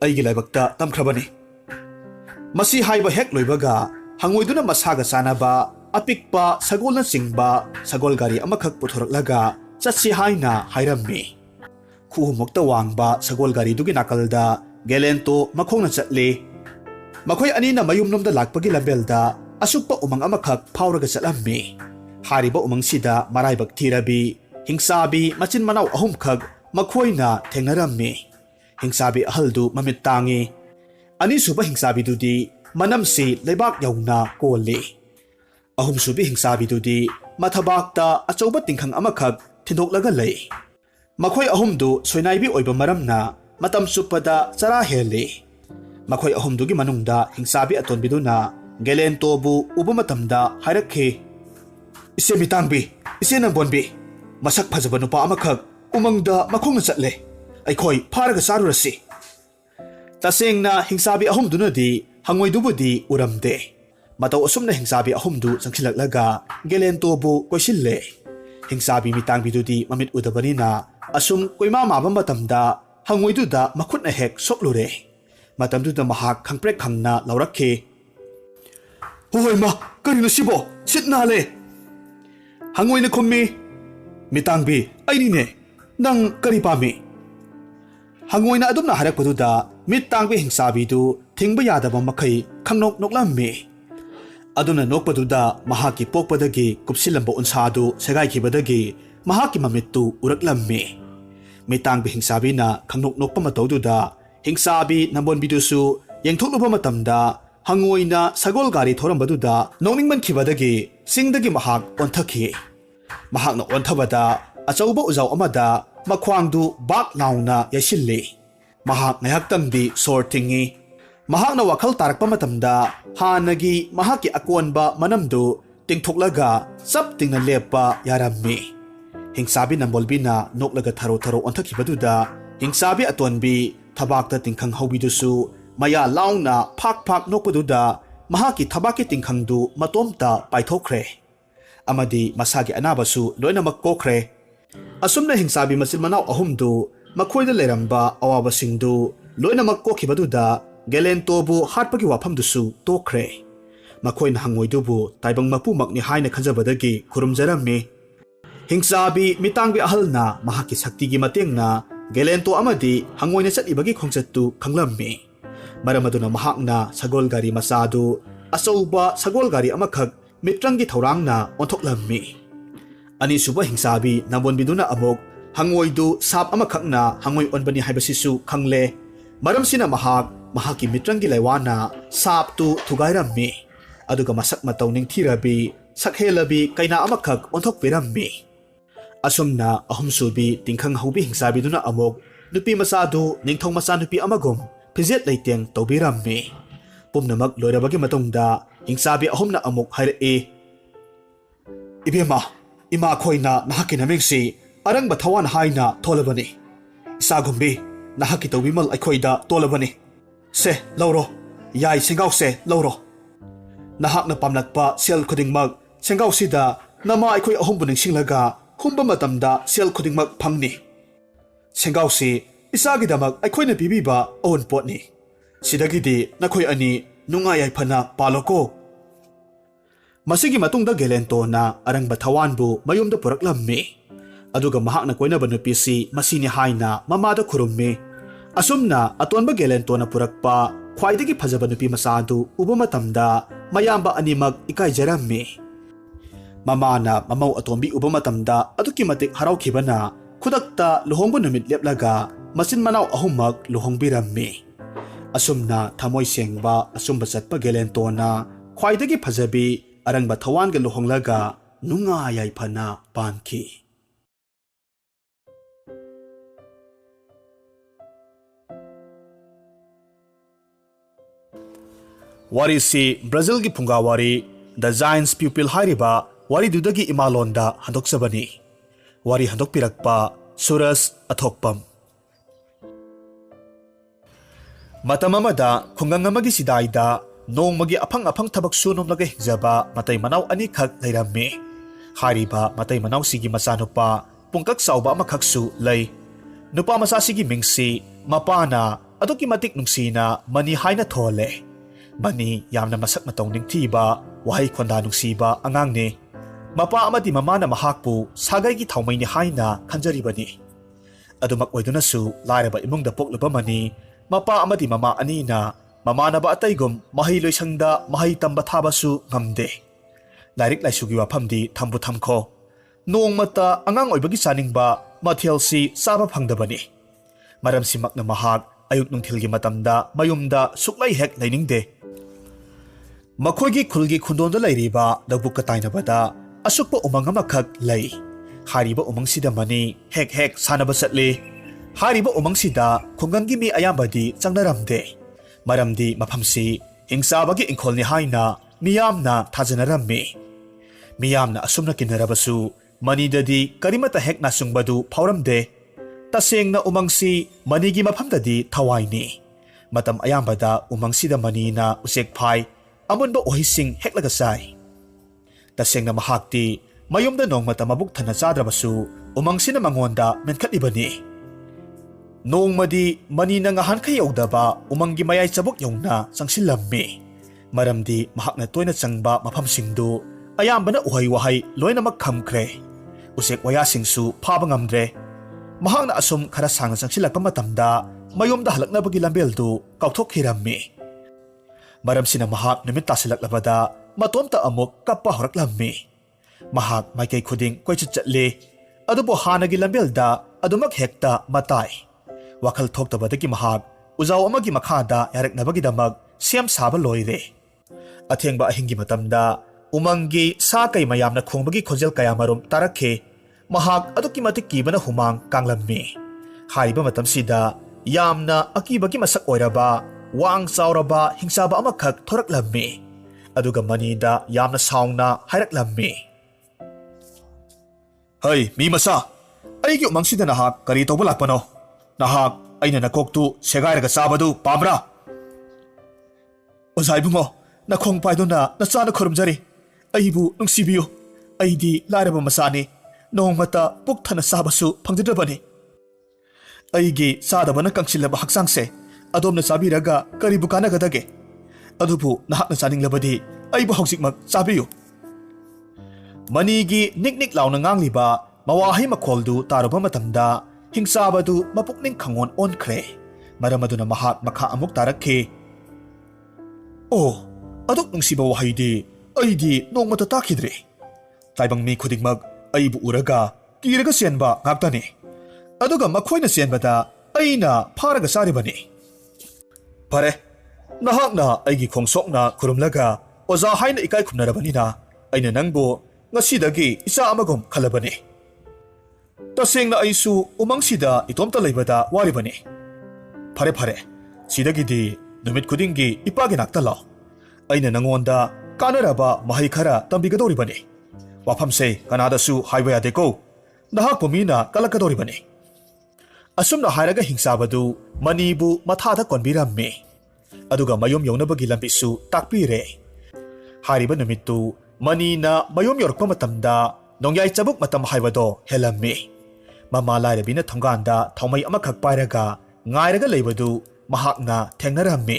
aigi laibakta tamkhrabani masi haiba hek loibaga hangoiduna masaga sanaba apikpa sagolna singba sagol gari amakhak puthoraklaga chatsi haina hairammi khuhumokta wangba sagol gari dugi nakalda gelento makhongna chatle makhoi anina mayumnomda lakpagi labelda asukpa umang amakhak phauraga chatlammi hariba umang sida maraibak thirabi hingchabi machin manau ahum khak makhoina thengnarammi hingchabi ahaldu mamit tangi ani suba hingchabi dudi manamsi leibak yauna koli ahum subi hingchabi dudi mathabakta achauba tingkhang amakhak thindhoklaga lei makhoi ahumdu soinaibi oiba maramna matam supada chara heli makhoi ahumdugi manungda hingchabi atonbiduna gelentobu uba matamda hairakhi ise mitangbi ise nangbonbi masak phajaba nupa amakhak umangda makhongna chatle aikhoi pharaga sarurasi tasengna hingchabi ahumdunadi hangoidubudi uramde matau asumna hingchabi ahumdu changsilaklaga gelentobu koisille hingchabi mitangbidudi mamit udabanina asum koima maba matamda hangoiduda makhutna hek soklure matamduda mahak khangprek khangna laurakhe hoima karino sibo sitnale hangoina khommi mitangbi ainine nang kari pami hangoina adumna harakpaduda mitangbi hingchabidu thingba yadaba makhai khangnok noklammi aduna nokpaduda mahaki pokpadagi kupsilamba unsadu segaikibadagi mahaki mamittu uraklammi mitangbi hingsabina khangnok nokpa mataududa hingchabi nambonbidusu yengthokluba matamda hangoina sagol gari thorambaduda noningman khibadagi singdagi mahak onthakhi mahakna onthabada achauba uzau amada makhwangdu bak launa yasilli mahak ngayaktangdi sortingi mahakna wakhal tarakpa matamda hanagi mahaki akonba manamdu tingthoklaga chap tingna lepa yarammi hingchabi nambolbina noklaga tharo onthakhibaduda hingchabi atonbi thabakta tingkhang haubidusu maya launa phak nokpaduda mahaki thabaki tingkhangdu matomta paithokre amadi masagi anabasu loinamak kokre asumna hingchabi machil manau ahumdu makhoida leramba awabasingdu loinamak kokhibaduda gelentobu hatpagi wafamdusu tokre makhoina hangoidubu taibang mapumakni haina khanjabadagi khurumjarammi hingchabi mitangbi ahalna mahaki saktigi matengna gelento amadi hangoina chatibagi khongjattu khanglammi maramaduna mahakna sagol gari masadu achouba sagol gari amakhak mitrangi thorangna onthoklammi anisuba hingsabi nabonbiduna amok hangoidu sap amakhakna hangoi onbani haibasisu khangle maramsina mahaki mitrangi laiwana sap tu thugairammi aduga masak matau ningthirabi Sakhelabi Keina amakhak onthokpirammi asumna ahumsubi tingkhang haubi hingsabiduna amok nupi masadu ningthou macha nupi amagum phijet leiteng tobirammi pumnamak loirabagi matungda hingsabi ahumna amuk haire ibema ima khoina nahaki namingsi arangba thawan haina tholabani isagumbi nahaki tobimal aikhoida tolabani se lauro yai singau se lauro nahakna pamlakpa sel khudingmak sengau sida nama aikhoi ahumbu ningsinglaga humba matamda sel khudingmak phangni sengau si isagidamak aikhoina pibiba awon potni sidagidi nakhoi ani nunga yai phana paloko masigi matungda gelento na arangba thawanbu mayumda puraklammi aduga mahakna koinaba nupisi masini haina mamada khurummi asumna atonba gelento na purakpa khwaidagi phajaba nupi masadu uba matamda mayamba animak ikaijarammi mamana mamau atombi uba matamda aduki matik haraukibana khudakta luhongba numit leplaga masin manau ahummak luhongbirammi asumna thamoi sengba asumba chatpa gelentona khwaidagi phajabi arangba thawanga luhonglaga nunga yai phana panki warisi Brazil gi phunga wari the giant's pupil hairiba wari dudagi imalonda handoksabani wari handokpirakpa suras athokpam matamamada khungangamagi sidaida nongmagi afang thabak sunomlaga hingchaba matai manau ani khak leirammi hairiba matai manau sigi machanupa pungkak sauba amakhak su lei nupa macha sigi mingsi mapana aduki matik nungsina mani haina thole mani yamna masak matong ningthiba wahai khonda nungsiba angangne mapa amadi mamana mahakpu sagai gi thaumaini haina khanjaribani adumak oiduna su lairaba imungda pokluba mani mapa amadi mama anina mamanaba ataigum Maheiroi sangda mahai tamba thabasu ngamde lairik laisugi wafamdi thambu thamkho nongmata angang oibagi chaningba mathelsi saba phangdabani maramsimakna mahak ayuk nungthilgi matamda mayumda suklai hek lainingde makhoigi khulgi khundonda lairiba dagbukka tainabada asukpa umang amakhak lei hariba umangsida mani hek sanaba chatle hariba umangsida khungangi mi ayambadi changnaramde maramdi maphamsi hingchabagi ingkholni haina miyamna thajanarammi miyamna asumna kinarabasu manidadi karimata hekna sungbadu phauramde tasengna umangsi manigi maphamdadi thawaini matam ayambada umangsida manina usek phai amunba ohising heklaga sai tasengna mahakti mayumda nongmata mabuk thana chadrabasu umangsina mangonda menkhatlibani nongmadi manina ngahan khayawdaba umangi mayai chabuk yongna changsillammi maramdi mahakna toina changba maphamsingdu ayambana uhai wahai loinamak khamkhre usek wayasingsu phaba ngamdre mahakna asum khara sangna changsilakpa matamda mayumda halaknabagi lambeldu kauthokhirammi maramsina mahak numit tasilaklabada matomta amuk kappa horaklammi mahak maikai khuding koichu chatle adubo hanagi lambelda adumak hekta matai wakhal thoktabadagi mahak ujaw amagi makhada yaraknabagidamak siam saba loire athengba ahingi matamda umangi sa kai mayamna khongbagi khonjel kayamarum tarakhe mahak aduki matik kibana humang kanglammi hariba matamsida yamna akibagi masak oiraba wang sauraba hingchaba amakhak thoraklammi aduga manida yamna saungna hairaklammi hai mi masa aigi umangsida nahak kari toba lakpano nahak aina nakoktu segairaga sabadu pamra ozaibungo nakhong paidona nachana khurumjari aibu nungsibiyo aidi lairaba masani nongmata pukthana sabasu phangjadrabani aigi sadabana kangsilaba haksangse adomna sabiraga karibu kanagadage adubu nahakna chaninglabadi aibu hausikmak chabiyu manigi niknik launa ngangliba mawahai makholdu taruba matamda hingchabadu mapukning khangon onkhre maramaduna mahak makha amuk tarakhe oh ꯑꯗꯨꯛ ꯅꯨꯡꯁꯤꯕ ꯋꯥꯍꯩꯗꯤ ꯑꯩꯗꯤ ꯅꯣꯡꯃꯇ ꯇꯥꯈꯤꯗ꯭ꯔꯤ ꯇꯥꯏꯕꯪ ꯃꯤ ꯈꯨꯗꯤꯡꯃꯛ ꯑꯩꯕꯨ ꯎꯔꯒ ꯀꯤꯔꯒ ꯆꯦꯟꯕ ꯉꯥꯛꯇꯅꯤ ꯑꯗꯨꯒ ꯃꯈꯣꯏꯅ ꯆꯦꯟꯕꯗ ꯑꯩꯅ ꯐꯥꯔꯒ ꯆꯥꯔꯤꯕꯅꯤ ꯐꯔꯦ ꯅꯍꯥꯛꯅ ꯑꯩꯒꯤ ꯈꯣꯡꯁꯣꯛꯅ ꯈꯨꯔꯨꯝꯂꯒ ꯑꯣꯖꯥ ꯍꯥꯏꯅ ꯏꯀꯥꯏ ꯈꯨꯝꯅꯔꯕꯅꯤꯅ ꯑꯩꯅ ꯅꯪꯕꯨ ꯉꯁꯤꯗꯒꯤ ꯏꯆꯥ ꯑꯃꯒꯨꯝ ꯈꯜꯂꯕꯅꯤ ꯇꯁꯦꯡꯅ ꯑꯩꯁꯨ ꯎꯃꯪꯁꯤꯗ ꯏꯇꯣꯝꯇ ꯂꯩꯕꯗ ꯋꯥꯔꯤꯕꯅꯤ ꯐꯔꯦ ꯐꯔꯦ ꯁꯤꯗꯒꯤꯗꯤ ꯅꯨꯃꯤꯠ ꯈꯨꯗꯤꯡꯒꯤ ꯏꯄꯥꯒꯤ ꯅꯥꯛꯇ ꯂꯥꯛ ꯑꯩꯅ ꯅꯉꯣꯟꯗ ꯀꯥꯟꯅꯔꯕ ꯃꯍꯩ ꯈꯔ ꯇꯝꯕꯤꯒꯗꯧꯔꯤꯕꯅꯤ ꯋꯥꯐꯝꯁꯦ ꯀꯅꯥꯗꯁꯨ ꯍꯥꯏꯕ ꯌꯥꯗꯦꯀꯣ ꯅꯍꯥꯛꯄꯨ ꯃꯤꯅ ꯀꯜꯂꯛꯀꯗꯧꯔꯤꯕꯅꯤ ꯑꯁꯨꯝꯅ ꯍꯥꯏꯔꯒ ꯍꯤꯡꯆꯥꯕꯗꯨ ꯃꯅꯤꯕꯨ ꯃꯊꯥꯗ ꯀꯣꯟꯕꯤꯔꯝꯃꯤ ꯑꯗꯨꯒ ꯃꯌꯨꯝ ꯌꯧꯅꯕꯒꯤ ꯂꯝꯕꯤꯁꯨ ꯇꯥꯛꯄꯤꯔꯦ ꯍꯥꯏꯔꯤꯕ ꯅꯨꯃꯤꯠꯇꯨ ꯃꯅꯤꯅ ꯃꯌꯨꯝ ꯌꯧꯔꯛꯄ ꯃꯇꯝꯗ ꯅꯣꯡꯌꯥꯏ ꯆꯕꯨꯛ ꯃꯇꯝ ꯍꯥꯏꯕꯗꯣ ꯍꯦꯜꯂꯝꯃꯤ ꯃꯃꯥ ꯂꯥꯏꯔꯕꯤꯅ ꯊꯣꯡꯒꯥꯟꯗ ꯊꯥꯎꯃꯩ ꯑꯃꯈꯛ ꯄꯥꯏꯔꯒ ꯉꯥꯏꯔꯒ ꯂꯩꯕꯗꯨ ꯃꯍꯥꯛꯅ ꯊꯦꯡꯅꯔꯝꯃꯤ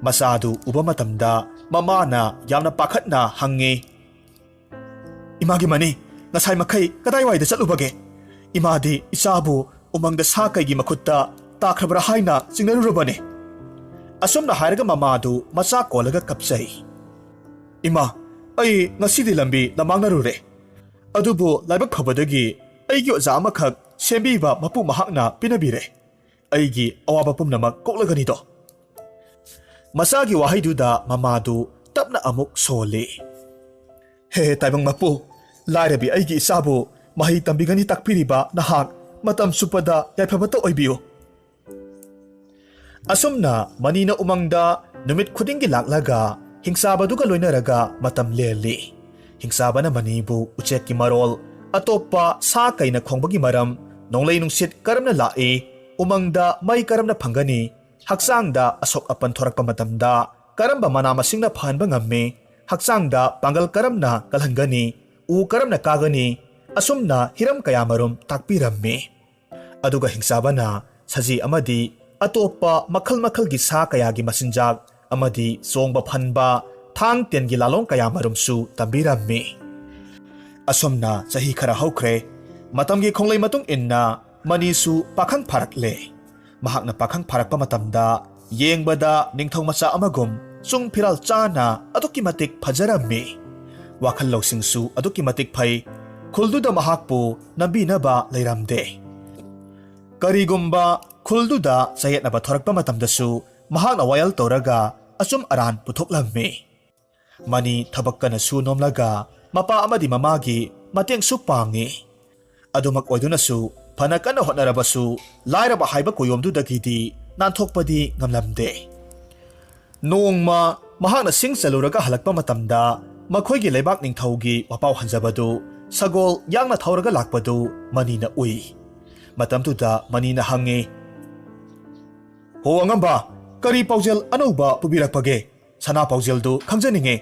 ꯃꯆꯥꯗꯨ ꯎꯕ ꯃꯇꯝꯗ ꯃꯃꯥꯅ ꯌꯥꯝꯅ ꯄꯥꯈꯠꯅ ꯍꯪꯉꯤ ꯏꯃꯥꯒꯤ ꯃꯅꯤ ꯉꯁꯥꯏ ꯃꯈꯩ ꯀꯗꯥꯏꯋꯥꯏꯗ ꯆꯠꯂꯨꯕꯒꯦ ꯏꯃꯥꯗꯤ ꯏꯆꯥꯕꯨ ꯎꯃꯪꯗ ꯁꯥ ꯀꯩꯒꯤ ꯃꯈꯨꯠꯇ ꯇꯥꯈ꯭ꯔꯕ꯭ꯔꯥ ꯍꯥꯏꯅ ꯆꯤꯡꯅꯔꯨꯔꯕꯅꯤ ꯑꯁꯨꯝꯅ ꯍꯥꯏꯔꯒ ꯃꯃꯥꯗꯨ ꯃꯆꯥ ꯀꯣꯜꯂꯒ ꯀꯞꯆꯩ ꯏꯃꯥ ꯑꯩ ꯉꯁꯤꯗꯤ ꯂꯝꯕꯤ ꯂꯝꯃꯥꯡꯅꯔꯨꯔꯦ ꯑꯗꯨꯕꯨ ꯂꯥꯏꯕꯛ ꯐꯕꯗꯒꯤ ꯑꯩꯒꯤ ꯑꯣꯖꯥ ꯑꯃꯈꯛ ꯁꯦꯝꯕꯤꯕ ꯃꯄꯨ ꯃꯍꯥꯛꯅ ꯄꯤꯅꯕꯤꯔꯦ ꯑꯩꯒꯤ ꯑꯋꯥꯕ ꯄꯨꯝꯅꯃꯛ ꯀꯣꯛꯂꯒꯅꯤꯗꯣ ꯃꯆꯥꯒꯤ ꯋꯥꯍꯩꯗꯨꯗ ꯃꯃꯥꯗꯨ ꯇꯞꯅ ꯑꯃꯨꯛ ꯁꯣꯜꯂꯤ ꯍꯦ ꯇꯥꯏꯕꯪ ꯃꯄꯨ ꯂꯥꯏꯔꯕꯤ ꯑꯩꯒꯤ ꯏꯆꯥꯕꯨ ꯃꯍꯩ ꯇꯝꯕꯤꯒꯅꯤ ꯇꯥꯛꯄꯤꯔꯤꯕ ꯅꯍꯥꯛ ꯃꯇꯝ ꯆꯨꯞꯄꯗ ꯌꯥꯏꯐꯕꯇ ꯑꯣꯏꯕꯤꯌꯨ ꯑꯁꯨꯝꯅ ꯃꯅꯤꯅ ꯎꯃꯪꯗ ꯅꯨꯃꯤꯠ ꯈꯨꯗꯤꯡꯒꯤ ꯂꯥꯛꯂꯒ ꯍꯤꯡꯆꯥꯕꯗꯨꯒ ꯂꯣꯏꯅꯔꯒ ꯃꯇꯝ ꯂꯦꯜꯂꯤ ꯍꯤꯡꯆꯥꯕꯅ ꯃꯅꯤꯕꯨ ꯎꯆꯦꯛꯀꯤ ꯃꯔꯣꯜ ꯑꯇꯣꯞꯄ ꯁꯥ ꯀꯩꯅ ꯈꯣꯡꯕꯒꯤ ꯃꯔꯝ ꯅꯣꯡꯂꯩ ꯅꯨꯡꯁꯤꯠ ꯀꯔꯝꯅ ꯂꯥꯛꯏ ꯎꯃꯪꯗ ꯃꯩ ꯀꯔꯝꯅ ꯐꯪꯒꯅꯤ ꯍꯛꯆꯥꯡꯗ ꯑꯁꯣꯛ ꯑꯄꯟ ꯊꯣꯔꯛꯄ ꯃꯇꯝꯗ ꯀꯔꯝꯕ ꯃꯅꯥ ꯃꯁꯤꯡꯅ ꯐꯍꯟꯕ ꯉꯝꯃꯤ ꯍꯛꯆꯥꯡꯗ ꯄꯥꯡꯒꯜ ꯀꯔꯝꯅ ꯀꯜꯍꯟꯒꯅꯤ ꯎ ꯀꯔꯝꯅ ꯀꯥꯒꯅꯤ ꯑꯁꯨꯝꯅ ꯍꯤꯔꯝ ꯀꯌꯥꯃꯔꯨꯝ ꯇꯥꯛꯄꯤꯔꯝꯃꯤ ꯑꯗꯨꯒ ꯍꯤꯡꯆꯥꯕꯅ ꯁꯖꯤ ꯑꯃꯗꯤ ꯑꯇꯣꯞꯄ ꯃꯈꯜ ꯃꯈꯜꯒꯤ ꯁꯥ ꯀꯌꯥꯒꯤ ꯃꯆꯤꯟꯖꯥꯛ ꯑꯃꯗꯤ ꯆꯣꯡꯕ ꯐꯟꯕ ꯊꯥꯡ ꯇꯦꯟꯒꯤ ꯂꯥꯂꯣꯡ ꯀꯌꯥꯃꯔꯨꯝꯁꯨ ꯇꯝꯕꯤꯔꯝꯃꯤ ꯑꯁꯨꯝꯅ ꯆꯍꯤ ꯈꯔ ꯍꯧꯈ꯭ꯔꯦ ꯃꯇꯝꯒꯤ ꯈꯣꯡꯂꯩ ꯃꯇꯨꯡ ꯏꯟꯅ ꯃꯅꯤꯁꯨ ꯄꯥꯈꯪ ꯐꯥꯔꯛꯂꯦ ꯃꯍꯥꯛꯅ ꯄꯥꯈꯪ ꯐꯥꯔꯛꯄ ꯃꯇꯝꯗ ꯌꯦꯡꯕꯗ ꯅꯤꯡꯊꯧ ꯃꯆꯥ ꯑꯃꯒꯨꯝ ꯆꯨꯡ ꯐꯤꯔꯥꯜ ꯆꯥꯅ ꯑꯗꯨꯛꯀꯤ ꯃꯇꯤꯛ ꯐꯖꯔꯝꯃꯤ ꯋꯥꯈꯜ ꯂꯧꯁꯤꯡꯁꯨ ꯑꯗꯨꯛꯀꯤ ꯃꯇꯤꯛ ꯐꯩ ꯈꯨꯜꯗꯨꯗ ꯃꯍꯥꯛꯄꯨ ꯅꯝꯕꯤꯅꯕ ꯂꯩꯔꯝꯗꯦ ꯀꯔꯤꯒꯨꯝꯕ ꯈꯨꯜꯗꯨꯗ ꯆꯌꯦꯠꯅꯕ ꯊꯣꯔꯛꯄ ꯃꯇꯝꯗꯁꯨ ꯃꯍꯥꯛꯅ ꯋꯥꯌꯦꯜ ꯇꯧꯔꯒ ꯑꯆꯨꯝ ꯑꯔꯥꯟ ꯄꯨꯊꯣꯛꯂꯝꯃꯤ ꯃꯅꯤ ꯊꯕꯛ ꯀꯟꯅ ꯁꯨ ꯅꯣꯝꯂꯒ ꯃꯄꯥ ꯑꯃꯗꯤ ꯃꯃꯥꯒꯤ ꯃꯇꯦꯡꯁꯨ ꯄꯥꯡꯉꯤ ꯑꯗꯨꯃꯛ ꯑꯣꯏꯗꯨꯅꯁꯨ ꯐꯅ ꯀꯟꯅ ꯍꯣꯠꯅꯔꯕꯁꯨ ꯂꯥꯏꯔꯕ ꯍꯥꯏꯕ ꯀꯨꯌꯣꯝꯗꯨꯗꯒꯤꯗꯤ ꯅꯥꯟꯊꯣꯛꯄꯗꯤ ꯉꯝꯂꯝꯗꯦ ꯅꯣꯡꯃ ꯃꯍꯥꯛꯅ ꯁꯤꯡ ꯆꯜꯂꯨꯔꯒ ꯍꯜꯂꯛꯄ ꯃꯇꯝꯗ ꯃꯈꯣꯏꯒꯤ ꯂꯩꯕꯥꯛ ꯅꯤꯡꯊꯧꯒꯤ ꯋꯥꯄꯥꯎ ꯍꯟꯖꯕꯗꯨ ꯁꯒꯣꯜ ꯌꯥꯡꯅ ꯊꯧꯔꯒ ꯂꯥꯛꯄꯗꯨ ꯃꯅꯤꯅ ꯎꯏ ꯃꯇꯝꯗꯨꯗ ꯃꯅꯤꯅ ꯍꯪꯉꯤ ꯍꯣ ꯑꯉꯝꯕ ꯀꯔꯤ ꯄꯥꯎꯖꯦꯜ ꯑꯅꯧꯕ ꯄꯨꯕꯤꯔꯛꯄꯒꯦ ꯁꯅꯥ ꯄꯥꯎꯖꯦꯜꯗꯨ ꯈꯪꯖꯅꯤꯡꯉꯤ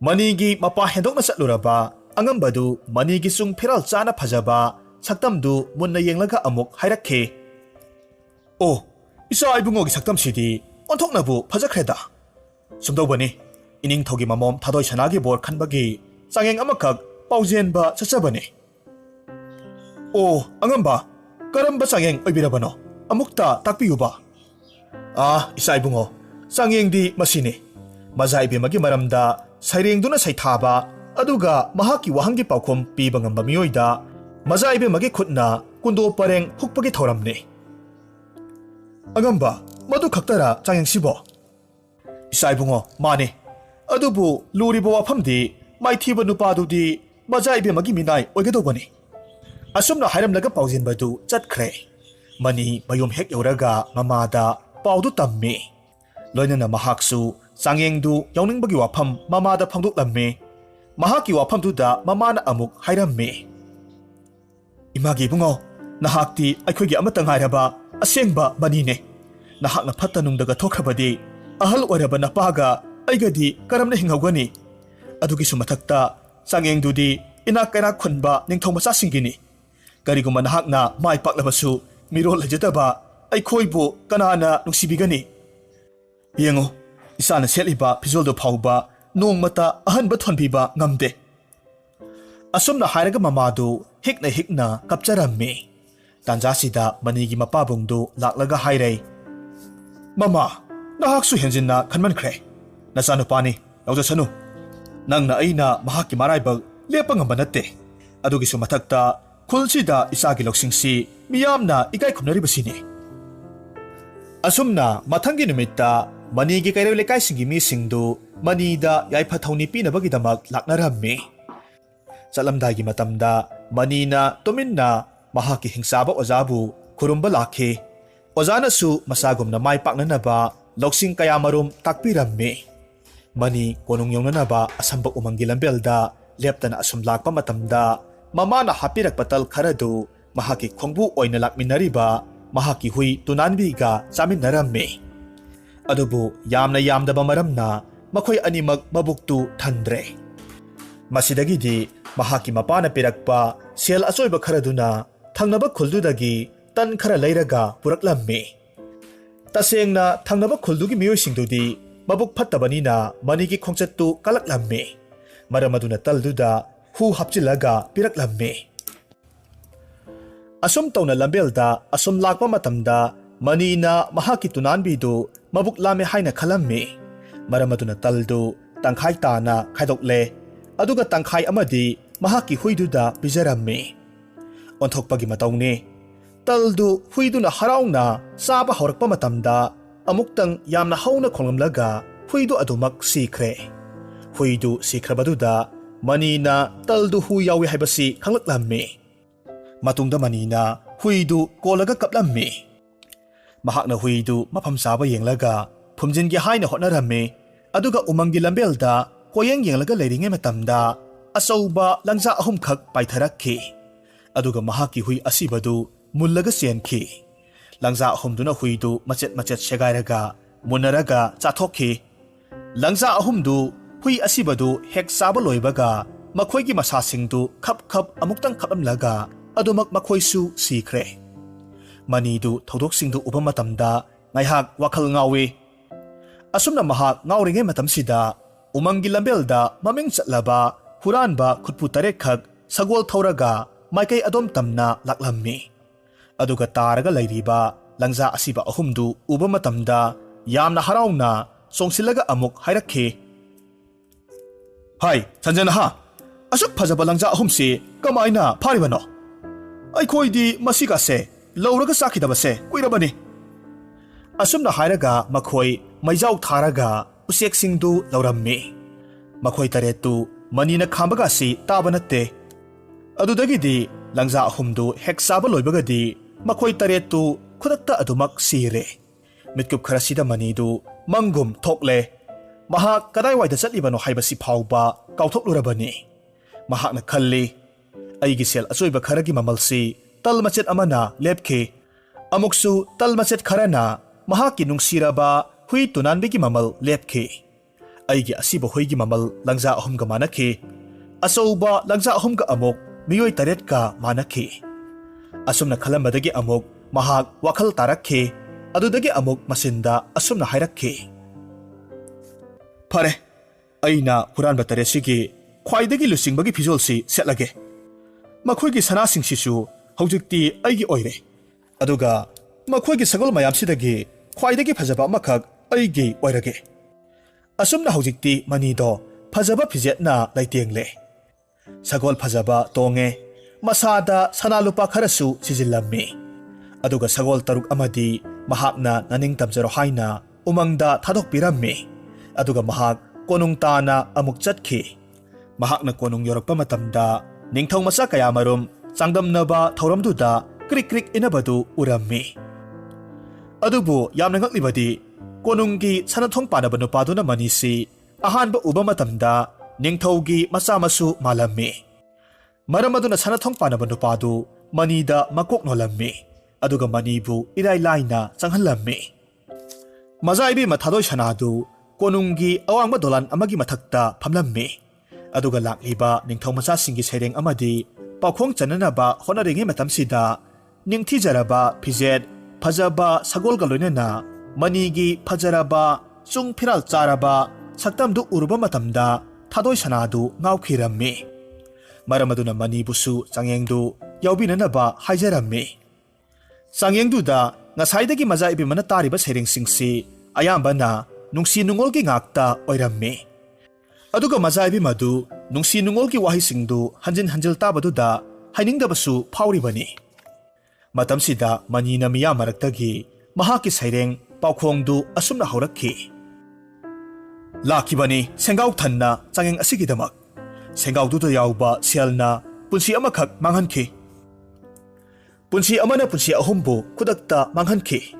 ꯃꯅꯤꯒꯤ ꯃꯄꯥ ꯍꯦꯟꯗꯣꯛꯅ ꯆꯠꯂꯨꯔꯕ ꯑꯉꯝꯕꯗꯨ ꯃꯅꯤꯒꯤ ꯆꯨꯡ ꯐꯤꯔꯥꯜ ꯆꯥꯅ ꯐꯖꯕ ꯁꯛꯇꯝꯗꯨ ꯃꯨꯟꯅ ꯌꯦꯡꯂꯒ ꯑꯃꯨꯛ ꯍꯥꯏꯔꯛꯈꯤ ꯑꯣ ꯏꯆꯥ ꯏꯕꯨꯡꯉꯣꯒꯤ ꯁꯛꯇꯝꯁꯤꯗꯤ ꯑꯣꯟꯊꯣꯛꯅꯕꯨ ꯐꯖꯈ꯭ꯔꯦꯗ ꯁꯨꯝꯗꯧꯕꯅꯤ ꯏꯅꯤꯡꯊꯧꯒꯤ ꯃꯃꯣꯝ ꯊꯥꯗꯣꯏ ꯁꯅꯥꯒꯤ ꯕꯣꯔ ꯈꯟꯕꯒꯤ ꯆꯥꯡꯌꯦꯡ ꯑꯃꯈꯛ ꯄꯥꯎꯖꯦꯟꯕ ꯆꯠꯆꯕꯅꯤ ꯑꯣ ꯑꯉꯝꯕ ꯀꯔꯝꯕ ꯆꯥꯡꯌꯦꯡ ꯑꯣꯏꯕꯤꯔꯕꯅꯣ ꯑꯃꯨꯛꯇ ꯇꯥꯛꯄꯤꯌꯨꯕ ꯏꯆꯥ ꯏꯕꯨꯡꯉꯣ ꯆꯥꯡꯌꯦꯡꯗꯤ ꯃꯁꯤꯅꯤ ꯃꯖꯥ ꯏꯕꯦꯝꯃꯒꯤ ꯃꯔꯝꯗ ꯁꯩꯔꯦꯡꯗꯨꯅ ꯁꯩꯊꯥꯕ ꯑꯗꯨꯒ ꯃꯍꯥꯛꯀꯤ ꯋꯥꯍꯪꯒꯤ ꯄꯥꯎꯈꯨꯝ ꯄꯤꯕ ꯉꯝꯕ ꯃꯤꯑꯣꯏꯗ ꯃꯖꯥ ꯏꯕꯦꯝꯃꯒꯤ ꯈꯨꯠꯅ ꯀꯨꯟꯗꯣ ꯄꯔꯦꯡ ꯍꯨꯛꯄꯒꯤ ꯊꯧꯔꯝꯅꯤ ꯑꯉꯝꯕ ꯃꯗꯨ ꯈꯛꯇꯔ ꯆꯥꯡꯌꯦꯡꯁꯤꯕꯣ ꯏꯆꯥ ꯏꯕꯨꯡꯉꯣ ꯃꯥꯅꯤ ꯑꯗꯨꯕꯨ ꯂꯨꯔꯤꯕ ꯋꯥꯐꯝꯗꯤ ꯃꯥꯏꯊꯤꯕ ꯅꯨꯄꯥꯗꯨꯗꯤ ꯃꯖꯥ ꯏꯕꯦꯝꯃꯒꯤ ꯃꯤꯅꯥꯏ ꯑꯣꯏꯒꯗꯧꯕꯅꯤ ꯑꯁꯨꯝꯅ ꯍꯥꯏꯔꯝꯂꯒ ꯄꯥꯎꯖꯦꯟꯕꯗꯨ ꯆꯠꯈ꯭ꯔꯦ ꯃꯅꯤ ꯃꯌꯨꯝ ꯍꯦꯛ ꯌꯧꯔꯒ ꯃꯃꯥꯗ ꯄꯥꯎꯗꯨ ꯇꯝꯃꯤ ꯂꯣꯏꯅꯅ ꯃꯍꯥꯛꯁꯨ ꯆꯥꯡꯌꯦꯡꯗꯨ ꯌꯥꯎꯅꯤꯡꯕꯒꯤ ꯋꯥꯐꯝ ꯃꯃꯥꯗ ꯐꯣꯡꯗꯣꯛꯂꯝꯃꯤ ꯃꯍꯥꯛꯀꯤ ꯋꯥꯐꯝꯗꯨꯗ ꯃꯃꯥꯅ ꯑꯃꯨꯛ ꯍꯥꯏꯔꯝꯃꯤ ꯏꯃꯥꯒꯤ ꯏꯕꯨꯡꯉꯣ ꯅꯍꯥꯛꯇꯤ ꯑꯩꯈꯣꯏꯒꯤ ꯑꯃꯠꯇ ꯉꯥꯏꯔꯕ ꯑꯁꯦꯡꯕ ꯃꯅꯤꯅꯦ ꯅꯍꯥꯛꯅ ꯐꯠꯇ ꯅꯨꯡꯗꯒ ꯊꯣꯛꯈ꯭ꯔꯕꯗꯤ ꯑꯍꯜ ꯑꯣꯏꯔꯕ ꯅꯄꯥꯒ ꯑꯩꯒꯗꯤ ꯀꯔꯝꯅ ꯍꯤꯡꯍꯧꯒꯅꯤ ꯑꯗꯨꯒꯤꯁꯨ ꯃꯊꯛꯇ ꯆꯥꯡꯌꯦꯡꯗꯨꯗꯤ ꯏꯅꯥꯛ ꯀꯩꯔꯥꯛ ꯈꯨꯟꯕ ꯅꯤꯡꯊꯧ ꯃꯆꯥꯁꯤꯡꯒꯤꯅꯤ ꯀꯔꯤꯒꯨꯝꯕ ꯅꯍꯥꯛꯅ ꯃꯥꯏ ꯄꯥꯛꯂꯕꯁꯨ ꯃꯤꯔꯣꯜ ꯂꯩꯖꯗꯕ ꯑꯩꯈꯣꯏꯕꯨ ꯀꯅꯥꯅ ꯅꯨꯡꯁꯤꯕꯤꯒꯅꯤ ꯌꯦꯡꯉꯨ ꯏꯆꯥꯅ ꯁꯦꯠꯂꯤꯕ ꯐꯤꯖꯣꯜꯗꯨ ꯐꯥꯎꯕ ꯅꯣꯡꯃꯇ ꯑꯍꯟꯕ ꯊꯣꯟꯕꯤꯕ ꯉꯝꯗꯦ ꯑꯁꯨꯝꯅ ꯍꯥꯏꯔꯒ ꯃꯃꯥꯗꯨ ꯍꯤꯛꯅ ꯍꯤꯛꯅ ꯀꯞꯆꯔꯝꯃꯤ ꯇꯥꯟꯖꯥꯁꯤꯗ ꯃꯅꯤꯒꯤ ꯃꯄꯥꯕꯨꯡꯗꯨ ꯂꯥꯛꯂꯒ ꯍꯥꯏꯔꯩ ꯃꯃꯥ ꯅꯍꯥꯛꯁꯨ ꯍꯦꯟꯖꯤꯟꯅ ꯈꯟꯃꯟꯈ꯭ꯔꯦ Nasanupani, Yaujasanu. Nangna aina mahaki maraibag lepa ngamba natte. Adugisu mathakta khulsida isagi loksingsi miyamna ikai khumnaribasini. Asumna mathangi numitta manigi kairaw lekaisingi misingdu manida yaiphathawni pinabagidamak laknarammi. Chalamdagi matamda manina tuminna mahaki hingchaba ojabu khurumba lakhi. Ojanasu masagumna maipaknanaba loksing kayamarum takpirammi. Mani konung yongnanaba asamba umangi lambelda leptana asum lakpa matamda mamana hapirak patal kharadu mahaki khongbu oina lakminariba mahaki hui tunanbiga chaminnarammi. Adubu yamna yamdaba maramna makhoi animak mabuktu thandre. Masidagidi mahaki mapana pirakpa sel achoiba kharaduna thangnaba khuldudagi tan khara leiraga puraklammi. Tasengna thangnaba khuldugi miyoisingdudi mabuk phattabanina manigi khongchattu kalaklammi. Maramaduna talduda hu hapchilaga piraklammi. Asum tawna lambelda asum lakpa matamda manina mahaki tunanbidu mabuk lame haina khalammi. Maramaduna taldu tangkhai tana khaidokle. Aduga tangkhai amadi mahaki huiduda pijarammi. Onthokpagi matawni taldu huiduna harauna saba haurakpa matamda amuktang yamna hauna khonglamlaga huidu adumak sikhre. Huidu sikhrabaduda manina taldu hu yawi haibasi khanglaklammi. Matungda manina huidu kolaga kaplammi. Mahakna huidu mafam saba yenglaga phumjingi haina hotnarammi. Aduga umangi lambelda koyeng yenglaga leiringe matamda asauba langza ahumkhak paitharakhi. Aduga mahaki hui asibadu mullaga senkhi. Langza ahumduna huidu machet segairaga munaraga chathokhi. Langza ahumdu hui asibadu hek saba loibaga makhoigi masasingdu khap amuktang khapamlaga adumak makhoisu sikhre. Manidu thodok-singdu uba matamda ngaihak wakhal ngawi. Asumna mahak ngawringe matamsida umangi lambelda maming chatlaba huranba khutpu tarekhak sagol thauraga maikai adom tamna laklammi. Aduga taraga lairiba langza asiba ahumdu uba matamda yamna harauna songsilaga amuk hairakhi. Hai, sanjana ha. Asuk phajaba langza ahumsi kamaina pharibano. Aikhoidi masigase lauraga sakidabase kuirabani. Asumna hairaga makhoi maijau tharaga useksingdu laurammi. Makhoi taretu manina khambaga si tabanatte. Adudagidi langza ahumdu hek saba loibagadi makhoi taretu khudakta adumak sire. Mitkup kharasida manidu mangum thokle. Mahak kadaiwaida chatlibano haibasi phauba kauthoklurabani. Mahakna khalli aigi sel achoiba kharagi mamalsi talmachet amana lepkhi. Amuksu talmachet kharana mahaki nungsiraba hui tunanbigi mamal lepkhi. Aigi asiba huigi mamal langza ahumga manakhi. Asauba langza ahumga amuk miyoi taretka manakhi. Asumna khalambadagi amuk mahak wakhal tarakhi. Adudagi amuk masinda asumna hairakhi. Phare, aina huranba taresigi khwaidagi lusingbagi phijolsi setlage. Makhoigi sanasingsisu hojikti aigi oire. Aduga makhoigi sagol mayamsidagi khwaidagi phajaba amakhak aigi oirage. Asumna hojikti manido phajaba phijetna laitengle. Sagol phajaba tonge masada sanalupa kharasu sijilammi. Aduga sagol taruk amadi mahakna naningtamjaro haina umangda thadokpirammi. Aduga mahak konung tana amuk chatkhi. Mahakna konung yorakpa matamda ningthou macha kayamarum changdamnaba thauramduda krik inabadu urammi. Adubu yamna ngaklibadi konunggi sanathong panaba nupaduna manisi ahanba uba matamda ningthougi macha masu malammi. Maramaduna sanathong panaba nupadu manida makok nolammi. Aduga manibu irai laina changhallammi. Mazaibi mathadoi sanadu konunggi awangba dolan amagi mathakta phamlammi. Aduga lakliba ningthou machasingi sereng amadi pakhong chananaba honaringe matamsida ningthijaraba phijet phajaba sagolga loinana manigi phajaraba chung phiral charaba saktamdu uruba matamda thadoi sanadu ngawkhirammi. Maramaduna manibusu changyengdu yaubinanaba haijarammi. Changyengduda ngasaidagi maja ibimana tariba serengsingsi ayambana nungsi nungolgi ngakta oirammi. Aduga maja ebemadu nungsi nungolgi wahisingdu hanjin hanjil tabaduda hainingdabasu phauribani. Matamsida manina miya maraktagi mahaki saireng paukhongdu asumna haurakhi. Lakibani sengau thanna changeng asigidamak. Sengaududa yauba sialna punsi amakhak manghankhi. Punsi amana punsi ahumbu kudakta manghankhi.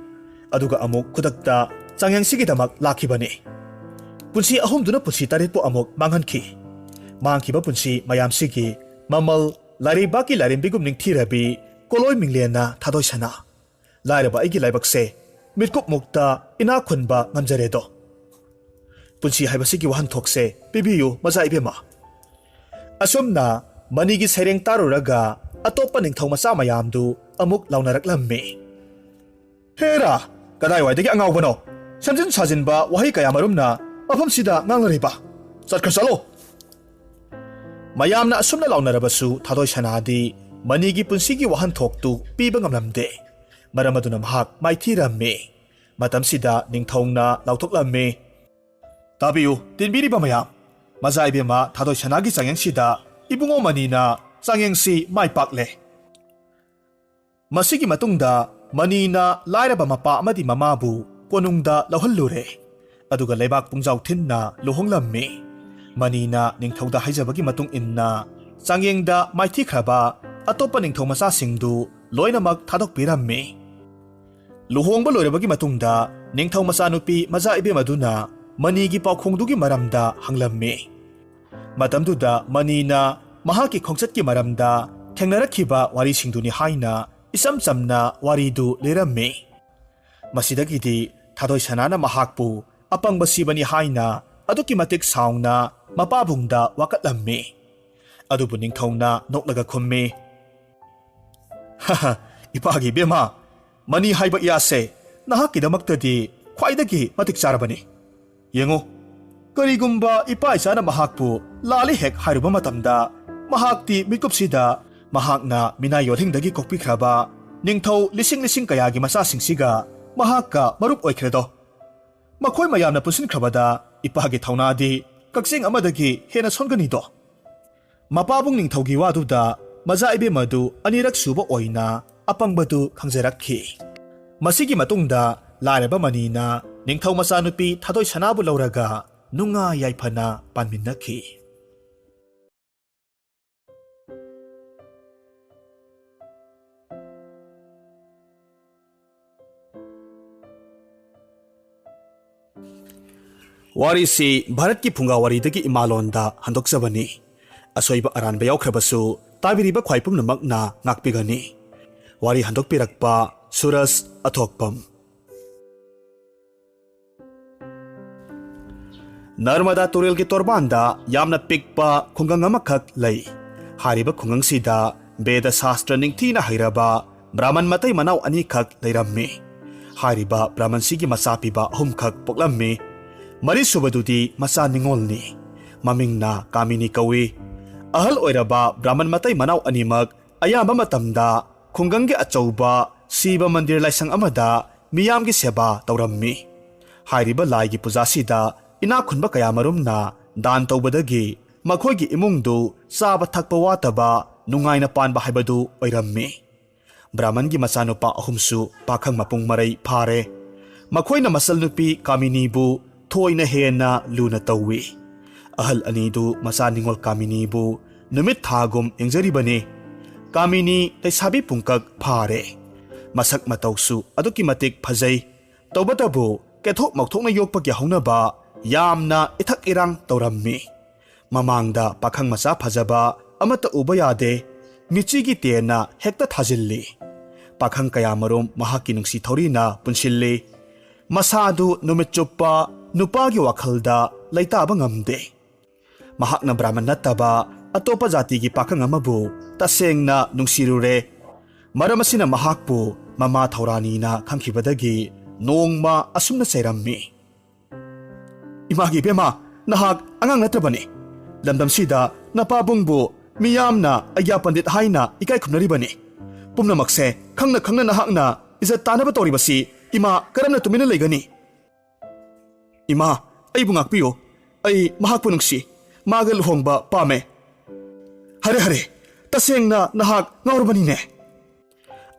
Aduga amuk kudakta changeng sigidamak lakibani. Punsi ahumduna punsi taritpo amuk manghankhi. Mangkhiba punsi mayamsigi mamal lairibaki lairembigum ningthirabi koloi minglena thadoisana. Lairaba aigi laibakse mitkup mukta ina khunba ngamjaredo. Punsi haibasigi wahanthokse pibiyu maja ebema. Asumna manigi saireng taruraga atopa ningthou macha mayamdu amuk launaraklammi. Hera kadai waidagi angaubano samjin sajinba wahi kayamarumna mafamsida nganglariba chatkasalo. Mayamna asumna launarabasu thadoisanadi manigi punsigi wahanthoktu piba ngamlamde. Maramaduna mahak maithirammi. Matamsida ningthouna lauthoklammi. Tabiyu tinbiriba mayam. Maja ebema thadoisanagi changengsida ibungo manina changengsi maipakle. Masigi matungda manina lairaba mapa amadi mamabu konungda lauhallure. Aduga leibak pungjau thinna luhonglammi. Manina ningthouda haijabagi matung inna changengda maithikhraba atopa ningthou macha singdu loinamak thadokpirammi. Luhongba loirabagi matungda ningthou macha nupi maja ebemaduna manigi paukhongdugi maramda hanglammi. Matamduda manina mahaki khongchatki maramda thengnarakhiba warisingduni haina isam chamna waridu lerammi. Masidagidi thadoisanana mahakpu apangba sibani haina aduki matik saungna mapabungda wakatlammi. Adubu ningthouna noklaga khummi. Haha ipagi bema mani haiba yase nahakidamaktadi khwaidagi matik charabani. Yengo karigumba ipa isana mahakpu lali hek hairuba matamda mahakti mikupsida mahakna minayolhingdagi kokpikhraba ningthou lising kayagi masasingsiga mahakka marup oikhredo. Makhoi mayamna pusinkhrabada ipagi thaunadi kaksing amadagi hena songanido. Mapabung ningthougi waduda maja ebemadu anirak suba oina apangbadu khangjarakhi. Masigi matungda lairaba manina ningthou macha nupi thadoisanabu lauraga nunga yaifana panminnakhi. Warisi Bharat ki phunga waridagi imalonda handokjabani. Asoiba aranba yaukhrabassu tabiriba khwaipumnamakna ngakpigani. Wari handokpirakpa Suras Athokpam. Narmada Turel ki torbanda yamna pikpa khungang amakhak lay. Hariba khungangsida Veda Shastra ningthina hairaba Brahman matai manaw anikhak layrammi. Hariba Brahman sigi masapiba humkhak poklammi. Marisubadudi masa ningolni. Mamingna Kamini kawi. Ahal oiraba Brahman matai manaw animag ayamba matamda khungangi achauba Siba mandir laisang amada miyamgi seba taurammi. Hairiba laigi pujasida inakhunba kayamarumna dan taubadagi makhoigi imungdu saba thakpa wataba nungaina panba haibadu oirammi. Brahmangi machanupa ahumsu pakhang mapung marai phare. Makhoina masal nupi Kaminibu thoina hena luna tawi. Ahal anidu macha ningol Kaminibu numit thagum engjaribani. Kamini Leishabi pungkag phare. Masak matausu aduki matik phajai. Taubatabu kethok mokthokna yokpagi haunaba yamna ithak irang taurammi. Mamangda pakhang macha phajaba amata uba yade. Michigi tena hekta thajilli. Pakhang kayamarum mahaki nungsi thorina punsilli. Masadu numit chuppa nupagi wakhalda laitaba ngamde. Mahakna Brahman nattaba atopa jatigi pakhang amabu tasengna nungsirure. Maramasina mahakpu mama thaurani na khangkhibadagi nongma asumna sairammi. Imagi bema nahak angang natrabani. Lamdamsida napabungbu miyamna agya pandit haina ikai khumnaribani. Pumnamakse khangna nahakna izat tanaba toribasi ima karamna tumina legani. Ima, aibu ngakpiyo. Ay mahakpo nungsi. Maga luhongba pame. Hare, tasengna nahak ngaurbanine.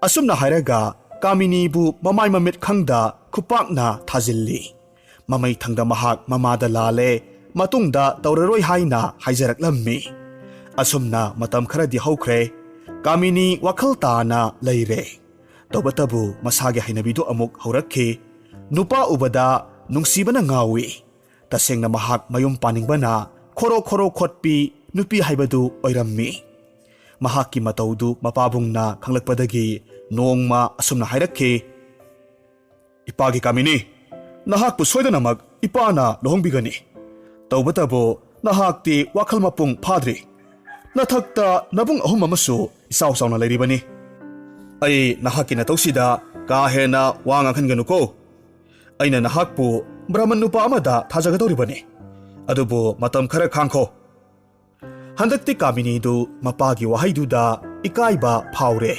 Asumna hairaga, Kamini bu mamay mamit khangda kupak na thazilli. Mamay thangda mahak mamada lale, matungda tauraroi haina haijarak lammi. Asumna matam kharadi haukre, Kamini wakhal taana leire. Tawbatabu masage hainabido amuk haurakhi, nupa ubada nungsibana ngawi. Tasengna mahak mayum paningbana, khoro khotpi nupi haibadu oirammi. Mahaki mataudu mapabungna khanglakpadagi, Nongma asumna hairakhi. Ipagi Kamini, nahakpu soidanamak ipana luhongbigani. Tawbatabo nahakti wakhal mapung phadri. Nathakta nabung ahum amasu isaw sawna leiribani. Ay nahaki natawsida kahena wanga khanganuko. Aina nahakpu Brahman nupa amada thajagadoribani. Adubu matam khara khangkho. Handakti Kamini du mapagi wahaiduda ikaiba phawre.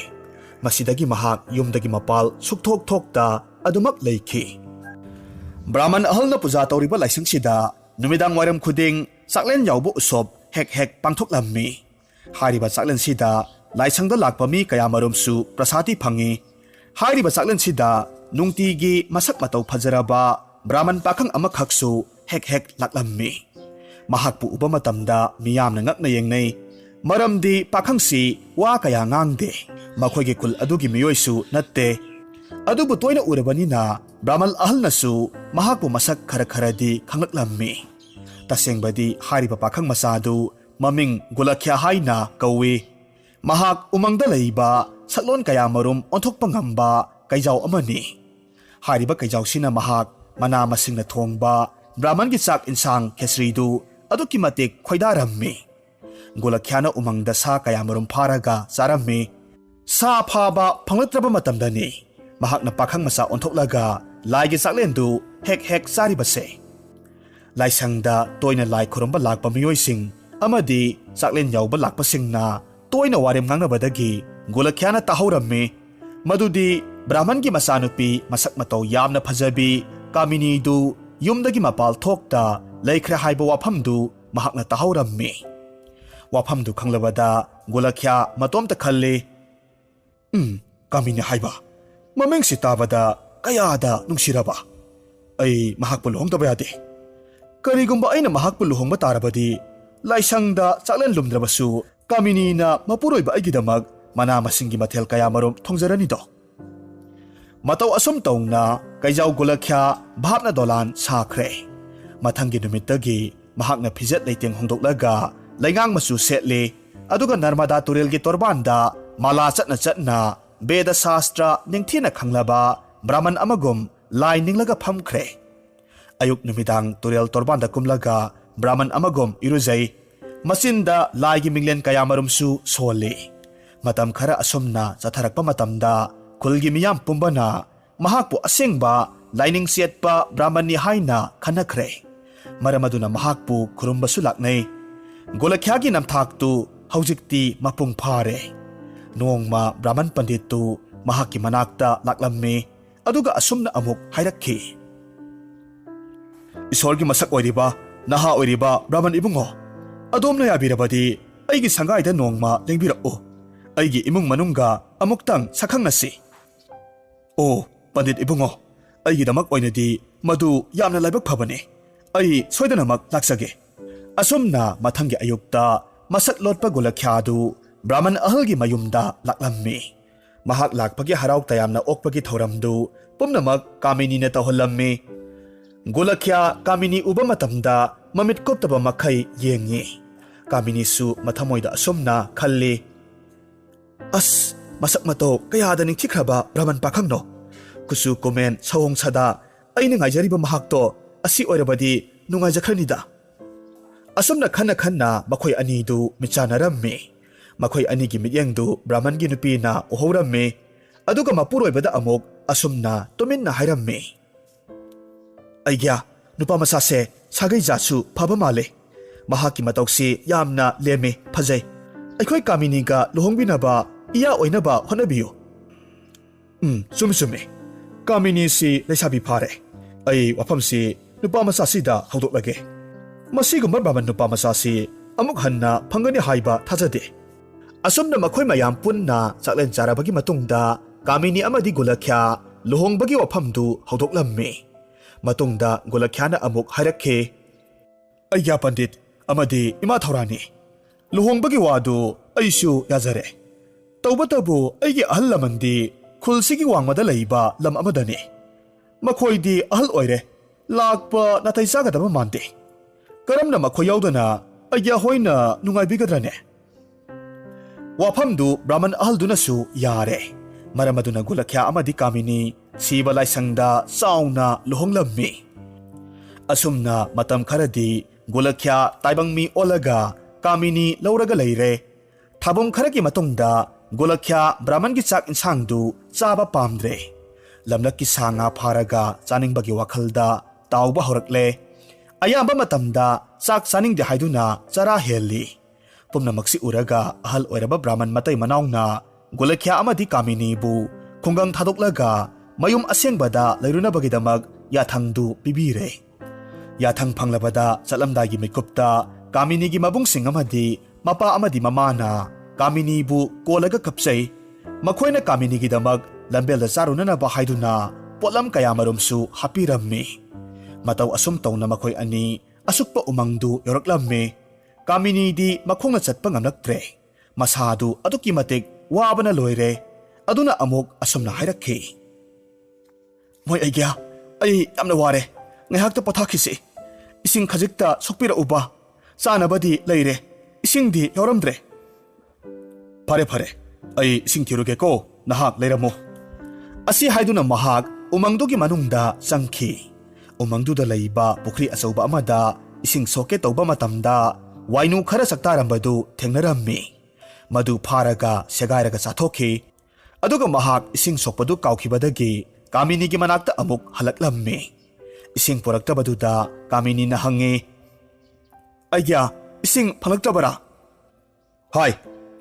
Masidagi mahak yumdagi mapal sukthok thokta adumak leikhi. Brahman ahalna puja tawriba laisangsida numidang wairam khuding saklen yaubu usop hek pangthok lammi. Hariba saklen sida laisangda lakpa mi kayamarumsu prasati phangi. Hariba saklen sida nungtigi masak matau phajaraba Brahman pakhang amakhaksu hek laklammi. Mahakpu uba matamda miyamna ngakna yengnei. Maramdi pakhangsi wa kaya ngangde. Makhoyge kul adugi miyoisu natte. Adubu toina urabanina Brahman ahalnasu mahakpu masak kharadi khanglaklammi. Tasengbadi hariba pakhang masadu maming gulakhya haina kawi. Mahak umangda leiba saklon kaya marum onthokpa ngamba kaijaw amani. Hariba kaijaw sina mahak mana masingna thongba Brahman gi chak insang khesridu aduki matik khoidarammi. Gulakhyana umangda sa kaya marum pharaga charammi. Sa faba phanglatraba matamdani mahakna pakhang masa onthoklaga laigi saklendu hek saribase. Laisangda toina lai khurumba lakpa miyoising amadi saklen yauba lakpasingna toina warem ngangnabadagi gulakhyana tahaurammi. Madudi Brahman gi masanupi masak matau yamna phajabi Kamini du yumdagi mapal thokta laikhra haiba wafamdu mahakna tahaurammi. Wafamdu khanglabada gulakhya matomta khalle. Kamini haiba mameng sitabada kayada nungsiraba. Ay mahakpu luhongtaba yade. Karigumba aina mahakpu luhongba tarabadi laisangda saklen lumdrabasu Kamini na mapuroiba aigidamak mana masingi mathel kaya marum thongjaranido. Mataw asum tawna kaijaw gulakhya bhapna dolan sakhre. Mathangi numittagi mahakna phijat leiteng hongdoklaga laingang masu setle aduga Narmada Turel gi torbanda mala chatna Beda Sastra ningthina khanglaba Brahman amagum lai ninglaga phamkhre. Ayuk numidang Turel torbanda kumlaga Brahman amagum iruzai. Masinda laigi minglen kayamarumsu sole. Matam khara asumna chatharakpa matamda kulgi miyam pumbana mahakpu asengba laining siatpa Brahmani haina khanakhre. Maramaduna mahakpu khurumbasu laknei. Golakhyagi namthaktu haujikti mapung phare. Nongma Brahman Panditu mahaki manakta laklammi aduga asumna amuk hairakhi. Isorgi masak oiriba naha oiriba Brahman ibungo adomna yabirabadi aigi sangaida nongma lengbirao. Aigi imung manungga amuktang sakhangnasi. O Pandit ibungo aigi damak oinadi madu yamna laibak phabane. Ai soidanamak laksage. Asumna mathangi ayukta masak lotpa gulakhyadu Brahman ahalgi mayumda laklammi. Mahak lakpagi haraw tayamna okpagi thoramdu pumnamak Kamini na taholammi. Gulakhya Kamini uba matamda mamit koptaba makai yengi. Kamini su mathamoida asumna khalli. As masak mato kayada ning thikraba Brahman pakhangno. Kusu komen sawong sada aina ngaijariba mahakto asi oirabadi nungaijakhanida. Asumna khanna makhoi anidu michanarammi. Makhoi anigi mityengdu Brahman gi nupi na uhorammi. Aduga mapuroibada amok asumna tuminna hairammi. Aigya nupa masase sagai jatsu phaba male. Mahaki matauksi yamna leme phajai. Aikhoi Kamini ga luhongbinaba iya oinaba honabiyu. Sumi Kamini si Leishabi phare. Ai wafamsi nupa masasida haudoklage. Masigumba Brahman nupa masasi amuk hanna phangani haiba thajade. Asumna makhoi mayam punna chaklen charabagi matungda Kamini amadi Gulakhya luhongbagi wafamdu haudoklammi. Matungda Gulakhyana amuk hairakhe. Ayya pandit amadi ima thaurani. Luhongbagi wadu aishu yazare. Taubatabu aygi ahal lamandi khulsigi wangmada leiba lam amadani. Makhoidi ahal oire lakpa natai sagadaba mande. Karamna makhoi yaudana ayya hoina nungaibigadrane. Wafamdu Brahman ahaldunasu yare. Maramaduna Gulakhya amadi Kamini siba laisangda sauna luhonglammi. Asumna matam kharadi Gulakhya taibangmi olaga Kamini lauraga leire. Thabum kharagi matungda Gulakhya Brahman gi chak insangdu chaba pamdre. Lamlakki sanga pharaga chaningbagi wakhalda tauba horakle. Ayamba matamda chak chaningde haiduna chara helli. Pumnamaksi uraga ahal oiraba Brahman matai manauna Gulakhya amadi Kamini bu khungang thadoklaga mayum asengbada leirunabagidamag yathangdu pibire. Yathang phanglabada chalamdagi mikupta Kamini gi mabungsing amadi mapa amadi mamana Kamini bu kolaga kapsai. Makhoina Kamini gi damag lambel charunana ba haiduna potlam kaya marumsu hapirammi. Mataw asum tawna makhoi ani asukpa umangdu yoraklammi. Kamini di makhongna chatpa ngamlaktre. Masadu aduki matik wabana loire. Aduna amuk asumna hairakhe. Moy aigya ay yamna ware. Ngayakta pothakisi. Ising khajikta sokpira uba. Sanabadi leire. Isingdi yoramdre. Pare pare. Ay ising tiruge ko nahak leiramo. Asi haiduna mahak umangdugi manungda sangki. Umangduda leiba pukri asauba amada ising soke tauba matamda wainu khara saktarambadu thengnarammi. Madu pharaga segairaga chathokhi. Aduga mahak ising sokpadu kaukhibadagi Kamini gi manakta amuk halaklammi. Ising puraktabaduda Kamini na hangi. Ayya ising phalaktabara. Hai.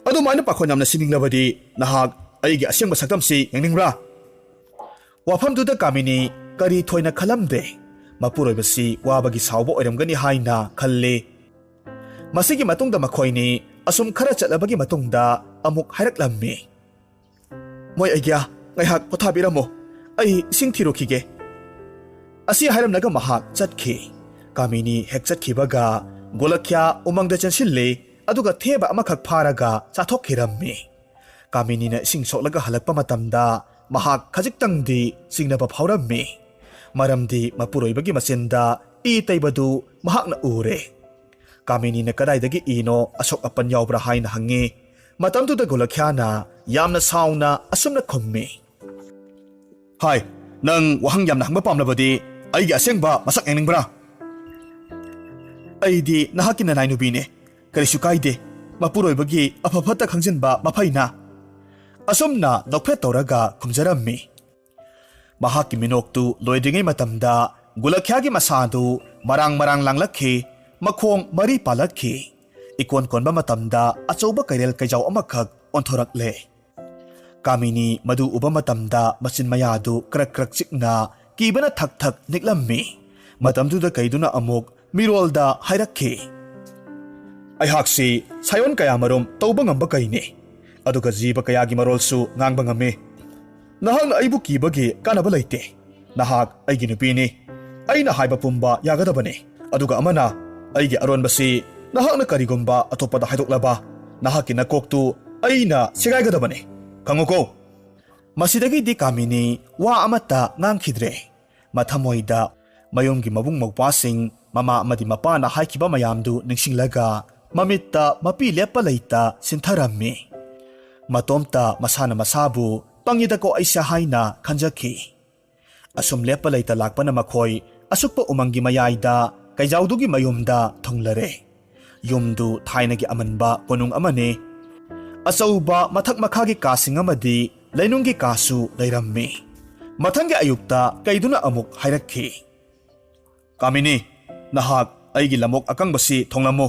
Adu maina pakhonyamna sininglabadi nahak aigi asyang basaktamsi yangningra. Wafamduda Kamini kari thoina khalamde. Mapuroibasi wabagi sauba oiramgani haina khalle. Masigi matungda makhoini asum khara chatlabagi matungda amuk hairaklammi. Moy aigya ngaihak pothabiramo. Ay ising thirokhige. Asi hairamnaga mahak chatkhi. Kamini hek chatkhibaga Gulakhya umangda chansilli aduga theba amakhak pharaga chathokhirammi. Kamini na ising soklaga halakpa matamda mahak khajiktangdi singnaba phaurammi. Maramdi mapuroibagi masenda I taibadu mahakna ure. Kamini na kadaidagi ino asok apan yaubra haina hangi. Matamduda Gulakhyana yamna sauna asumna khummi. Hai, nang wahang yamna hangba pamlabadi aigi asengba masak yangningbra. Aidi nahakina nainubine. Karisu kaide mapuroibagi aphaphatta khangjenba mafaina. Asumna nokphet tawraga khumjarammi. Mahakki minoktu loidringai matamda Gulakhyagi masadu marang langlakhi makhong mari palakhi. Ikon konba matamda achauba kairel kaijau amakhak onthorakle. Kamini madu uba matamda machin mayadu krak chikna kibana thak niklammi. Matamduda kaiduna amuk mirolda hairakhi. Aihaksi sayon kaya marom tauba ngamba kaine. Aduga jiba kayagi marolsu ngangba ngame. Nahak aibu kibagi kanaba leite. Nahak aigi nupini. Aina haiba pumba yagadabane. Aduga amana aigi aronbasi nahak na karigumba atopada haidoklaba. Nahaki nakoktu aina sigaigadabane. Kanguko. Masidagi di Kamini wa amata ngangkhidre. Mathamoida mayonggi mabung magpasing mama amadi mapana haikiba mayamdu ningsinglaga mamitta mapi lepa leita sintharammi. Matomta masana masabu pangida ko aisya haina khanjakhi. Asum lepa leita lakpana makhoi asukpa umanggi mayayda kaijaudugi mayumda thonglare. Yumdu thainagi amanba ponung amane. Asauba mathak makhagi kasing amadi lainunggi kasu leirammi. Mathangi ayukta kaiduna amuk hairakhi. Kamini, nahak aigi lamok akangbasi thonglamo.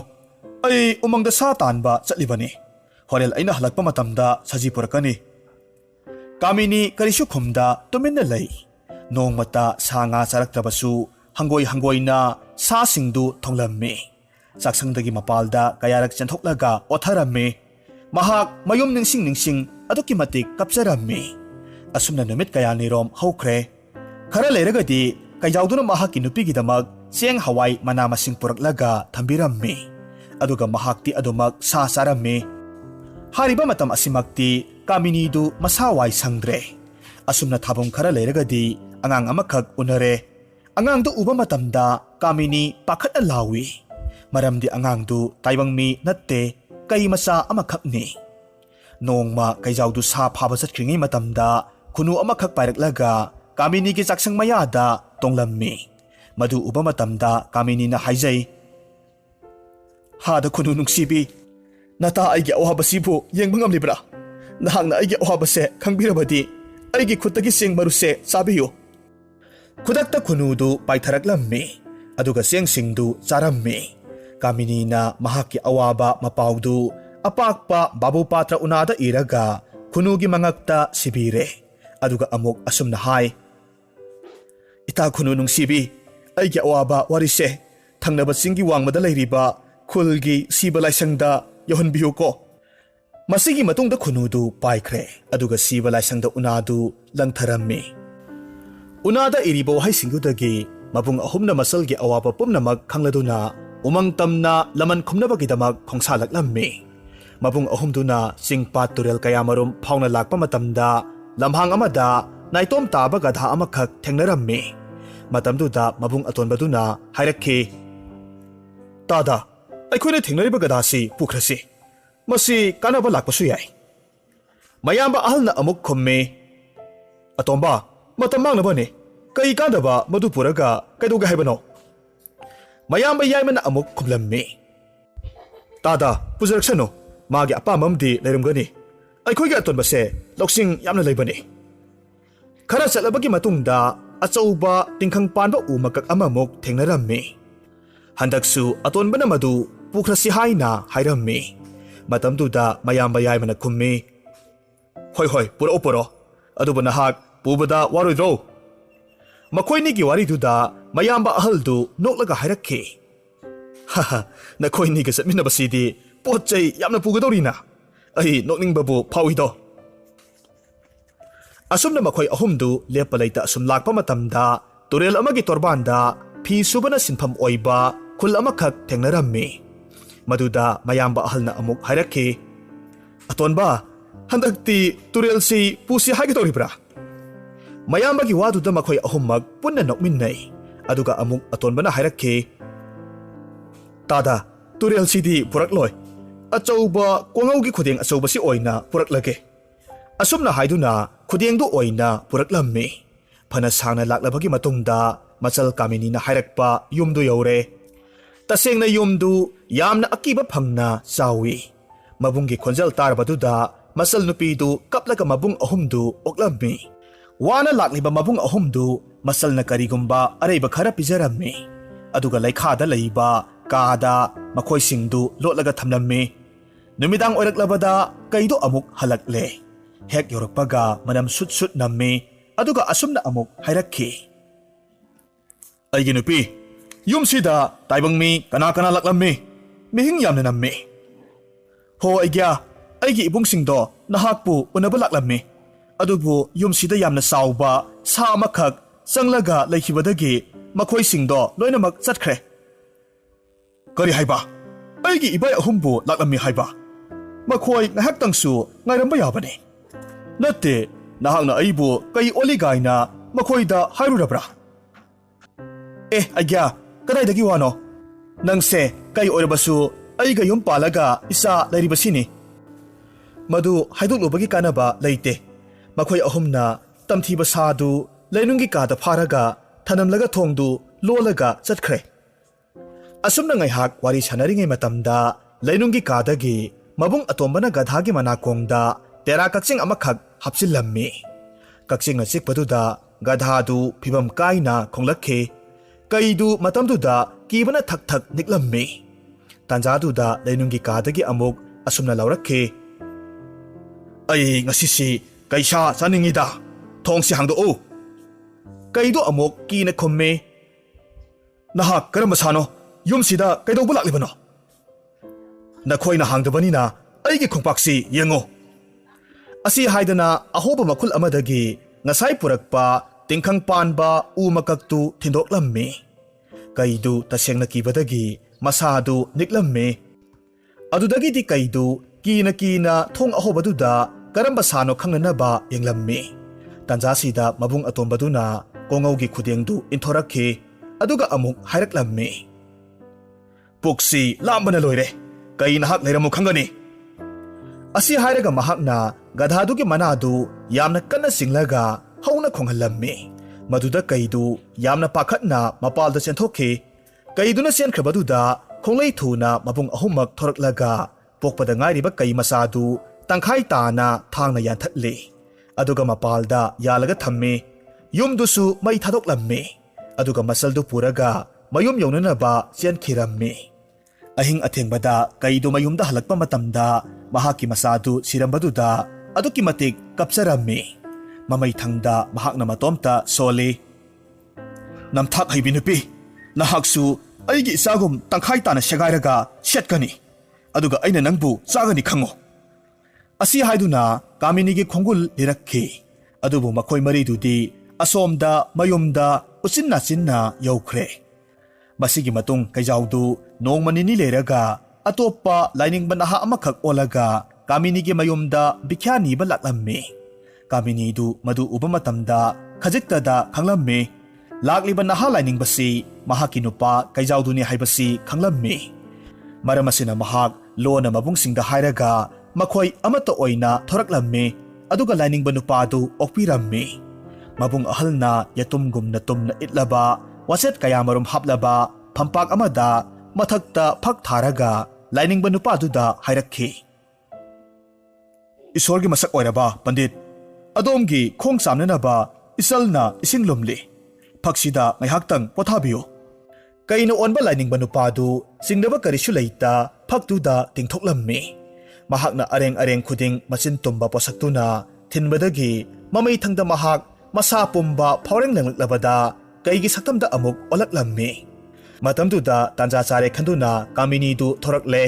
Ay umangda sa tanba chatlibani. Horel ay nahalagpa matamda saji purakani. Kamini karisu khumda tuminna lay. Nong mata sa nga saraktrabasu hanggoy sa singdu thonglammi. Saksangdagi mapalda kayarak chanthoklaga otharammi. Mahak mayum ningsing aduki matik kapsarammi. Asumna numit kaya nirom hawkre. Khara leiragadi kayawduna mahakki nupigidamak sieng hawai manamasing puraklaga thambirammi. Aduga mahakti adumak sa sarammi. Hariba matam asimakti kaminidu masawai sangdre. Asumna thabong khara leiragadi angang amakak unare. Angangdu uba matamda kamini pakat alawi. Maramdi angangdu taibangmi natte kay masa amakakni. Nongma kayawdu sa phabasat kringi matamda kunu amakak pairaklaga kamini ki saksang mayada tonglammi. Madu uba matamda kamini na haijay. Hada kunu nungsibi. Nata aigi awabasibu yang mangamlibra. Nahang na aigi awabase kang birabadi. Aigi kutagi sing maruse sabiyo. Kudakta kunudu paitharaklammi. Aduga siyang singdu charammi. Kamini na mahaki awaba mapawdu. Apakpa babu patra unada iraga. Kunugi mangakta sibire. Aduga amok asum na hay. Ita kunu nung sibi. Ay awaba warise. Thangnabat singgi wangmada layriba. Kulgi siba laysangda yahunbiyo ko. Masigi matungda kunudu paikre. Aduga siba laysangda unadu langtharammi. Unada iriba wahay singudagi mabung ahum na masalgi awaba pumnamag kangladuna umang tamna laman kumnabagidamag kongsalaklammi. Mabung ahum duna singpat Turel kaya marum pauna lakpa matamda lamhang amada na itom taba gadha amakak tengnarammi. Matamduda mabung aton baduna hayrakki. Tada, ay kuya tengnariba gadasi pukrasi. Masi kanaba lakpasu yay. Mayamba ahal na amuk kummi. Atomba, matamang na ba ni? Kay kada ba madupuraga kayduga haibano? Mayamba yayman na amuk kumlammi. Tada, puzaraksano. Magi apamamdi lairemgani. Ay kuya aton ba se, loksing yamna laybani. Kara sa labagi matungda at sa uba tingkang panba umakak amamok tengnarammi. Handaksu aton ba na madu pukrasihay na hayrammi. Matamduda mayamba yayman na kummi. Hoy, pura. Ado ba nahak pubada waroydro? Makoy ni giwariduda mayamba ahaldu noklaga hayrakki. Haha, nakoy ni gasat minabasidi potchay yamna pugadori na. Ay nokning babu pawido. Asum na makoy ahumdu lepalayta asum lakpa matamda Turel amagi torbanda pisuba na sinpam oiba kul amakak tengnarammi. Maduda mayamba ahal na amuk hayrakki. Aton ba, handagti Turel si pusi hagitori bra? Mayambagi waduda makoy ahumag punna nokminnay. Aduga amuk aton ba na hayrakki. Tada, Turel si di purakloy. At sauba kuangawgi kuding asauba si oy na puraklage. Asum na haydo na kuding do oy na puraklammi. Panasang na laklabagi matungda masal kami ni na hayrakpa yumdo yaure. Taseng na yumdo yam na akiba pang na sawi. Mabunggi konjal tarbaduda masal nupido kaplaga mabung ahumdo oklammi. Wana lakliba mabung ahumdo masal na karigumba arayba kara pijarammi. Aduga laikhada layba kada makoy singdu lotlaga thamlammi. Numidang oiraklabada kaydo amuk halakle. Hek yorakpaga manam sut nammi. Aduga asum na amuk hayrakki. Ay ginupi, yung sida taibang mi kana laklammi. Mihing yam na nammi. Ho ay gya, ay gi ibong singdo nahakpo unabalaklammi. Adubo yung sida yam na sauba sa amakag sanglaga laihibadagi makoy singdo loy na magsatkre. Kari hayba, ay gi ibay ahumbo laklammi hayba. Makoy ngahaktangsu ngayramba yabani. Nate, nahang na aibo kay oligay na makoy da hayrurabra. Agya, kanay dagi wano. Nang se, kay orabasu ay gayong palaga isa lairibasini. Madu haydok lubagi ka na ba layte. Makoy ahum na tamti basadu laynungi kada paraga tanamlaga tongdu lolaga satkre. Asum na ngayhak wari sanaringay matamda laynungi kadagi mabung atomba na gadhagi manakongda tera kaksing amakag hapsilammi. Kaksing na sikpaduda gadhadu pibam kay na konglakhe. Kaydu matamduda kiba na thak niklammi. Tanjaduda laynungi kadagi amok asum na laurakhe. Ay ngasisi kay siya saningida. Tong si hangdo o. Kaydu amok kina komme. Nahak karamba sano yumsida kaidauba laklibano? Nakhoina hangdabanina aigi khongpaksi yengo. Asi haidana ahoba makul amadagi ngasai purakpa tingkhang panba u makaktu thindoklammi. Kaidu tasengna kibadagi masadu niklammi. Adudagi di kaidu kina thong ahobaduda karamba sano khangnanaba yenglammi. Tanjasida mabung atombaduna kongaugi khudengdu inthorakhi aduga amuk hairaklammi. Puksi lambana loire kai nahak leiramu khangani. Asi hairaga mahakna gadhadugi manadu yamna kanna singlaga hauna khonghallammi. Maduda kaidu yamna pakhatna mapalda chenthokhi. Kaiduna senkhrabaduda khonglei thuna mabung ahumak thoraklaga pokpada ngairiba kai masadu tangkhai tana thangna yanthatli. Aduga mapalda yalaga thammi. Yumdusu mai thadoklammi. Aduga masaldu puraga mayum yonanaba chenkhirammi. Ahing athengbada kaidu mayumda halakpa matamda mahaki masadu sirambaduda aduki matik kapsarammi. Mamay thangda mahakna matomta soli. Namthak haibinupi. Nahaksu aigi isagum tangkhai tana segairaga setkani. Aduga aina nangbu sagani khango. Asi haiduna kaminigi khongul lirakhi. Adubu makhoi maridudi asomda mayumda usinna sinna yaukhre. Masigi matung kaijaudu nongmanini leraga atopa lainingba naha amakhak olaga kaminigi mayumda bikhyani ba laklammi. Kaminidu madu uba matamda khajiktada khanglammi. Lakliba naha lainingbasi mahaki nupa kaijawduni haibasi khanglammi. Maramasina mahak lona mabungsingda hairaga makhoi amata oina thoraklammi. Aduga lainingba nupadu okpirammi. Mabung ahalna yatumgumna tumna itlaba waset kayamarum haplaba phampak amada mathakta phak tharaga lainingba nupaduda hairakhi. Isorgi masak oiraba pandit Adomgi khong samnanaba isalna isinglumli. Phaksida ngaihaktang pothabiyo. Kaino onba lainingba nupadu singdaba karisu leita phaktuda tingthoklammi. Mahakna areng khuding machin tumba posaktuna thinbadagi mamai thangda mahak masa pumba phawreng langlabada kaigi saktamda amuk olaklammi. Matamduda tanja chare khanduna kaminidu thorakle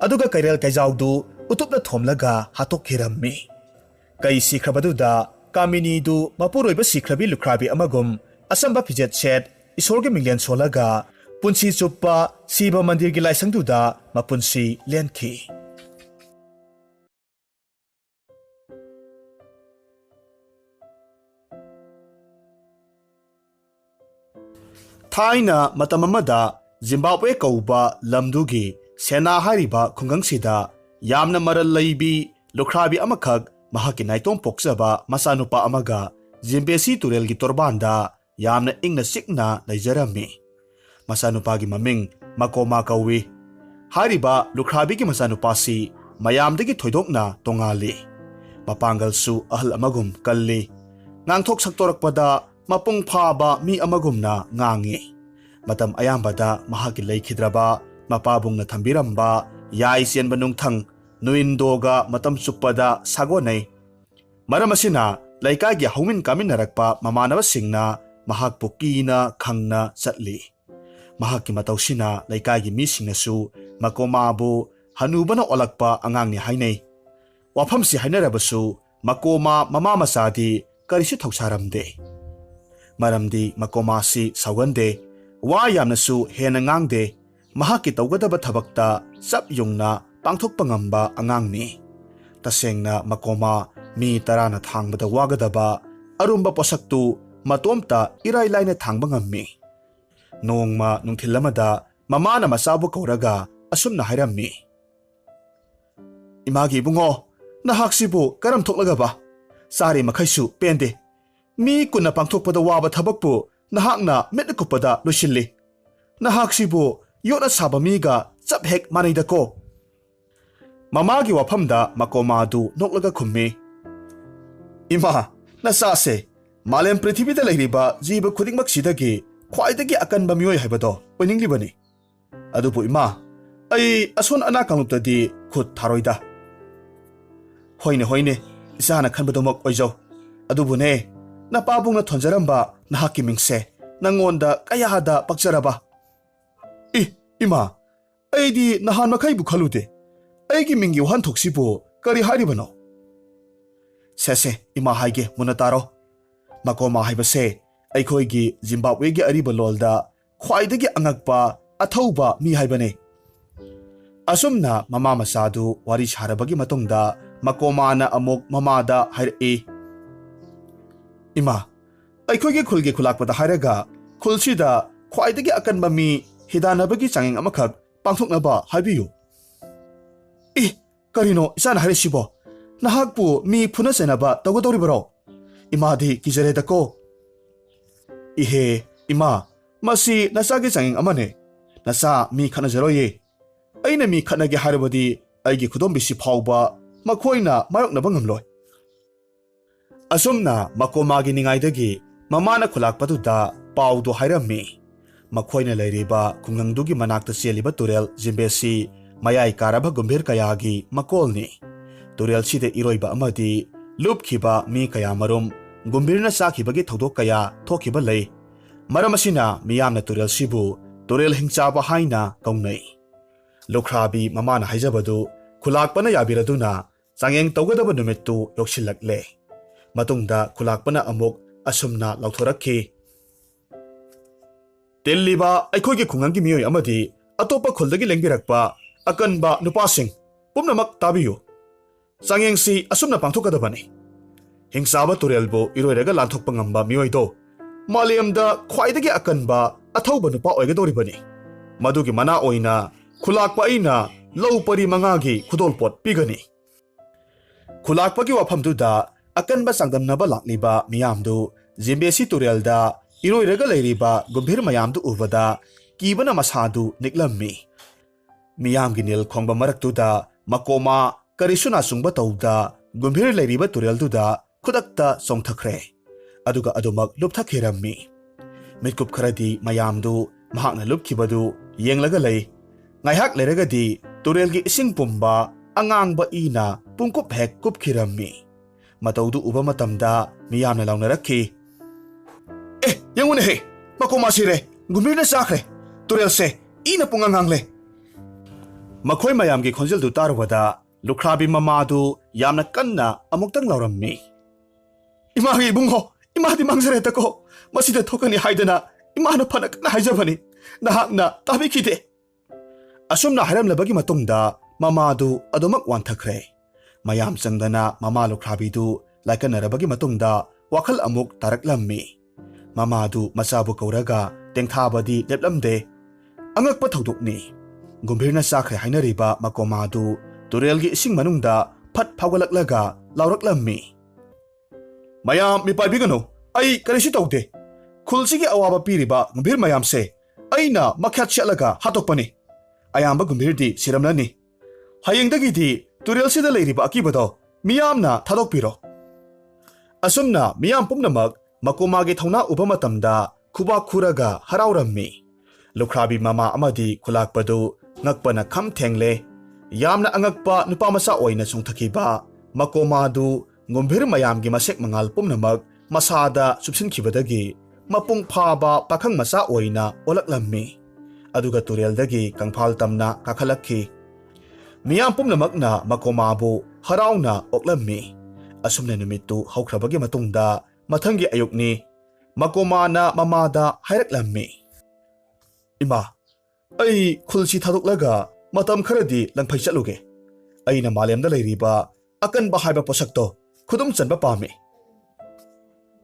aduga kairel kaijawdu utupna thomlaga hatokhirammi. Kai sikhrabaduda kaminidu mapuroiba sikhrabi lukhrabi amagum asamba pijet set isorgi minglen solaga punsi chuppa siba mandirgi laisangduda mapunsi lenkhi. Thaina matamamada Zimbabwe kauba lamdugi sena hariba khungangsida yamna maral leibi lukhrabi amakhak mahaki naitong pokjaba masanupa amaga Zimbesi Turel gi torbanda yamna ingna sikna leijarammi. Masanupagi maming makoma kawi. Hariba lukhrabi gi masanupasi mayamdagi thoidokna tongali. Mapangalsu ahal amagum kalli. Ngangthok saktorakpada mapung phaba mi amagumna ngangi. Matam ayambada mahaki leikidraba mapabungna thambiramba yai sienba nungthang nuindoga matam suppada sagonai. Maramasina laikagi haumin kaminarakpa mamanabasingna mahakpu kina khangna chatli. Mahaki matausina laikagi misingnasu makomabu hanubana olakpa angangni hainai. Wafamsi hainarabasu makoma mama masadi karisu thausaramde. Maramdi makomasi saugande wa yamnasu hena ngangde mahaki tawgadaba thabakta chap yungna pangthokpa ngamba angangni. Tasengna makoma mi tarana thangbada wagadaba arumba posaktu matomta irai laina thangba ngammi. Nongma nungthilamada mamana masabu kauraga asumna hairammi. Imagi bungo nahaksibu karam thoklaga ba sari makhaisu pende. Mi kuna pangthokpada waba thabakpu nahakna metnakupada losilli. Nahaksibu yona sabamiga chap hek manaidako. Mamagi wafamda makomadu noklaga khummi. Ima nasase malem prithibida leiriba jiba khudingmak sidagi khwaidagi akanba miyoi haibado oininglibani. Adubu ima ai ason ana kangluptadi khut tharoida. Hoine isana khanbadomak oijau. Adubune napabungna thonjaramba nahaki mingse nangonda kayahada pakjaraba इमा अैदी नहान मखैबु खलुदे अैगी मिंगी वहानथोक्सिबु करी हारिबनो सेसे इमा हाइगे मुना तारो मकोमा हाइबसे अैखोइगी जिम्बाब्वेगी अरिबा लोलदा ख्वाइदगी अंगकपा अथौबा मी हाइबने असुमना mama मसादु वारी सारबगी मतुंगदा मकोमाना अमुक ममादा हाइरए इमा अैखोइगी खुलगी खुलाकपदा हाइरगा खुलसिदा ख्वाइदगी अकनबा मी हिदानबगी चांगिंग अमखक पांथोकनबा हाइबियु करिनो इसान हारिसिबो नहाकपु मी फुना सेनबा तगदौरिबरो इमादी किजरेदको इहे इमा मसी नसागी चांगिंग अमने नसा मी खनजरोये अैना मी खनगे हारबदी अैगी खुदोंबिसि फावबा मखोइना मायोकनबा ngamloi असुमना मकोमागी निंगाइदगी ममाना खुलाकपदुदा पाउदो हाइरम्मी मखोइना लैरिबा खुंगंगदुगी मनाक्ता चेलिबा तुरेल जिम्बेसी मयाई कारबा गुंभीर कयागी मकोलनी तुरेल सिदे इरोइबा अमदी लुपखिबा मी कयामरुम गुंभीरना साखिबगी थौदोक कया थोखिबा लै मरमसिना मियामना तुरेल सिबु तुरेल hingchaba हाइना कौनै लोख्राबी ममाना हाइजबदु खुलाकपना याबिरदुना चांगेंग तौगदबा नुमित्तु योक्सिलक्ले मतुंगदा खुलाकपना अमुक असुमना लौथोरक्खि तेल्लिबा अैखोइगी खुंगंगी मियोय अमदी अतोपा खुलदगी लेंबिरक्पा अकनबा नुपासिंग पुमनमक ताबियु चांगेंगसी असुमना पांथोकदबने hingchaba तुरेलबो इरोइरगा लांथोकपा ngamba मियोयदो मालेमदा ख्वाइदगी अकनबा अथौबा नुपा ओइगदोरिबने मदुगी मना ओइना खुलाकपा अइना लौ परि मंगागी खुदोलपोट पिगनी खुलाकपगी वाफमदुदा अकनबा चांगदमनबा लाक्लिबा मियामदु जिम्बेसी तुरेलदा इरोइरगा लैरिबा गुंभीर मयामदु उबदा कीबना मसादु निकलम्मी मियामगी निल खोंबा मरक्तुदा मकोमा करिसुना सुंगबा तौदा गुंभीर लैरिबा तुरेलदुदा खुदक्ता चोंथखरे अदुगा अदुमक लुपथखेरम्मी मिकुप खरदी मयामदु महाकना लुपखिबदु येंगलगा लै ngaiak leragadi turelgi ising pumba angangba ina pungkup hek kupkhirammi mataudu uba matamda miyamna launaraki yangune he makoma sire gumirna sakre turel se ina pungangangle makhoi mayamgi khonjel du tarwada lukhrabi mamadu yamna kanna amuktang laurammi imagi bungho imadi mangzare tako masida thokani haidana imana phanak na haijabani nahakna tabikhide असुमना हाइरमलबगी मतुंगदा ममादु अदुमक वांथखरे मयाम चंगदना ममा लोख्राबीदु लाइकनरबगी मतुंगदा वाखल अमुक तारकलम्मी ममादु मचाबु कौरगा तेंथाबदी लेपलमदे अंगकपा थौदुकनी गुंभीरना साखरे हाइनरिबा मकोमादु तुरेलगी इसिंग मनुंगदा फट फावगलक्लगा लाउरकलम्मी मयाम मिपाइबिगनो अई करिसि तौदे खुलसिगी अवाबा पीरिबा गुंभीर मयामसे अइना मख्यात चलगा हातोकपनी अयाम्बा गुंभीरदी सिरमलनी हयेंगदगिदी तुरेलसिदा लैरिबा अकीबदो मियामना थादोकपिरो असुमना मियाम पुमनमक मकोमागी थौना उबा मतमदा खुबा खुरगा हराउरम्मी लुख्राबी mama अमदी खुलाकपदु ngakpana kham thengle yamna angakpa nupa masa oina chungthakiba makomadu ngumbhir mayamgi masek mangal pumnamak masada subsin khibadagi mapung phaba pakhang masa oina olaklammi aduga tureldagi kangphal tamna kakhalakhi miyam pumnamakna makomabu harauna oklammi asumna numittu haukrabagi matungda mathangi ayukni makomana mamada hairaklammi ima ai khulsi thadoklaga matam kharadi langphai chaluge aina malemda leiriba akan ba haiba posakto khudum chanba pame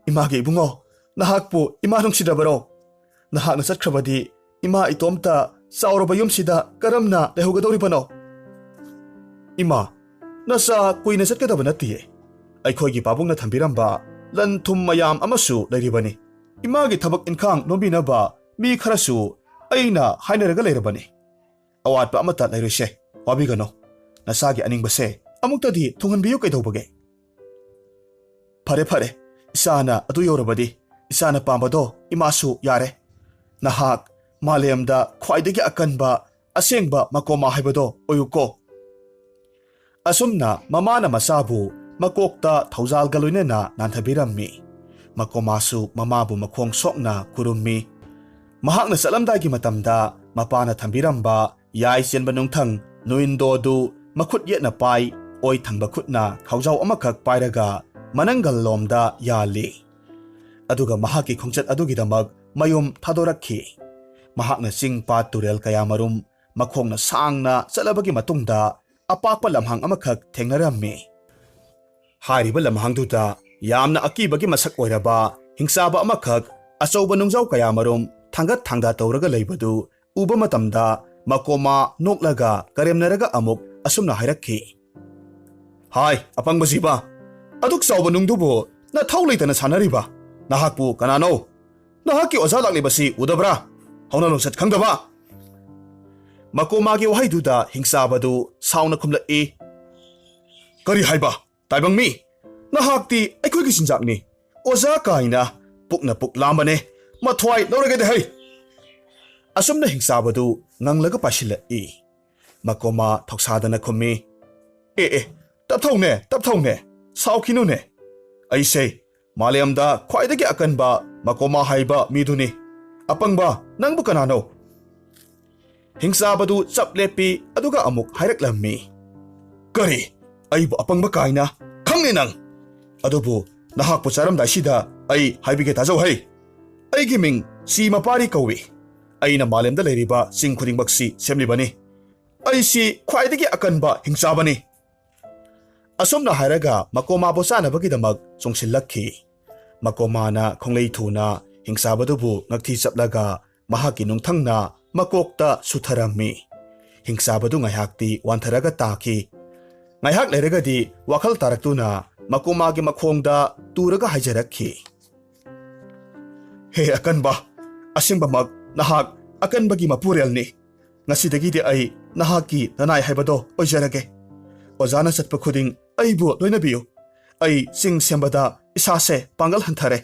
ima ge bungo nahakpu ima nungsidabaro nahakna chatkhrabadi ima itomta sauraba yumsida karamna lehugadori bano ima nasa kuina chatkadaba natie aikhoigi pabungna thambiramba lan thum mayam amasu leiribani ima ge thabak inkhang nombinaba mi kharasu aina hainaraga leirabani awat pa amata leirise wabigano nasagi aningbase amuktadi thunganbiyu kaidobage phare isana adu yorabadi isana pambado imasu yare nahak malemda khwaidagi akanba asengba makoma haibado oyuko asumna mamana masabu makokta thaujal galoinena nanthabirammi makomasu mamabu makhong sokna kurummi mahakna salamdagi matamda mapana thambiramba yai chenba nungthang nuindo du makhut yetna pai oi thangba khutna khaujau amakhak pairaga manangal lomda yali aduga mahaki khongchat adugidamak mayum thadorakhi mahakna singpa turel kaya marum makhongna sangna chalabagi matungda apakpa lamhang amakhak thengnarammi hariba lamhangduda yamna akibagi masak oiraba hingchaba amakhak achouba nungjau kaya marum thangat thangda tawraga leibadu uba matamda makoma noklaga karemnaraga amuk asumna hairakhi hai apangbasiba aduk chauba nungdubo na thauleitana sanariba nahakpu kanano nahaki oza laklibasi udabra hauna lungsat khangdaba makomagi wahaiduda hingchaba sauna khumlai kari haiba taibangmi nahakti aikhoigi sinjakni oza kaina pukna puk lambane mathwai loragade hai asumna hingchaba nganglaga pasilai makoma thoksadana khummi tapthौने साउखिनुने ऐसे मालेमदा ख्वाइदगी अकनबा मकोमा हाइबा मिदुनि अपंगबा नंगबु कनानो हिंसाबदु चपलेपी अदुगा अमुक हाइरक्लम्मी करी अइबु अपंगबा काइना खंगने नंग अदुबु नहाकपु चारमदाइसिदा अइ हाइबिगे ताजौ है अइगी Ming सी मपारी कौवी अइना मालेमदा लेरिबा सिंग खुदिंगबक्सी सेमलिबनी अइसी ख्वाइदगी अकनबा हिंसाबनी असोमना हायरगा मकोमा बोसानबगिदमक चोंसिल्लखि मकोमाना खोंगलै थुना हिंसाबदुबु ngakthi chaplaga mahaki nungthangna makokta sutharamme हिंसाबदु ngayakti wantharaga taki ngayhak leragadi wakhal taraktuna makomagi makhongda turaga haijarakhi he akanba asingbamak nahak akanbagi mapurelni ngasidagi di ai nahaki nanai haibado ojarage ozana satpa khuding aibu loinabiyo ai sing sembada isase pangal hanthare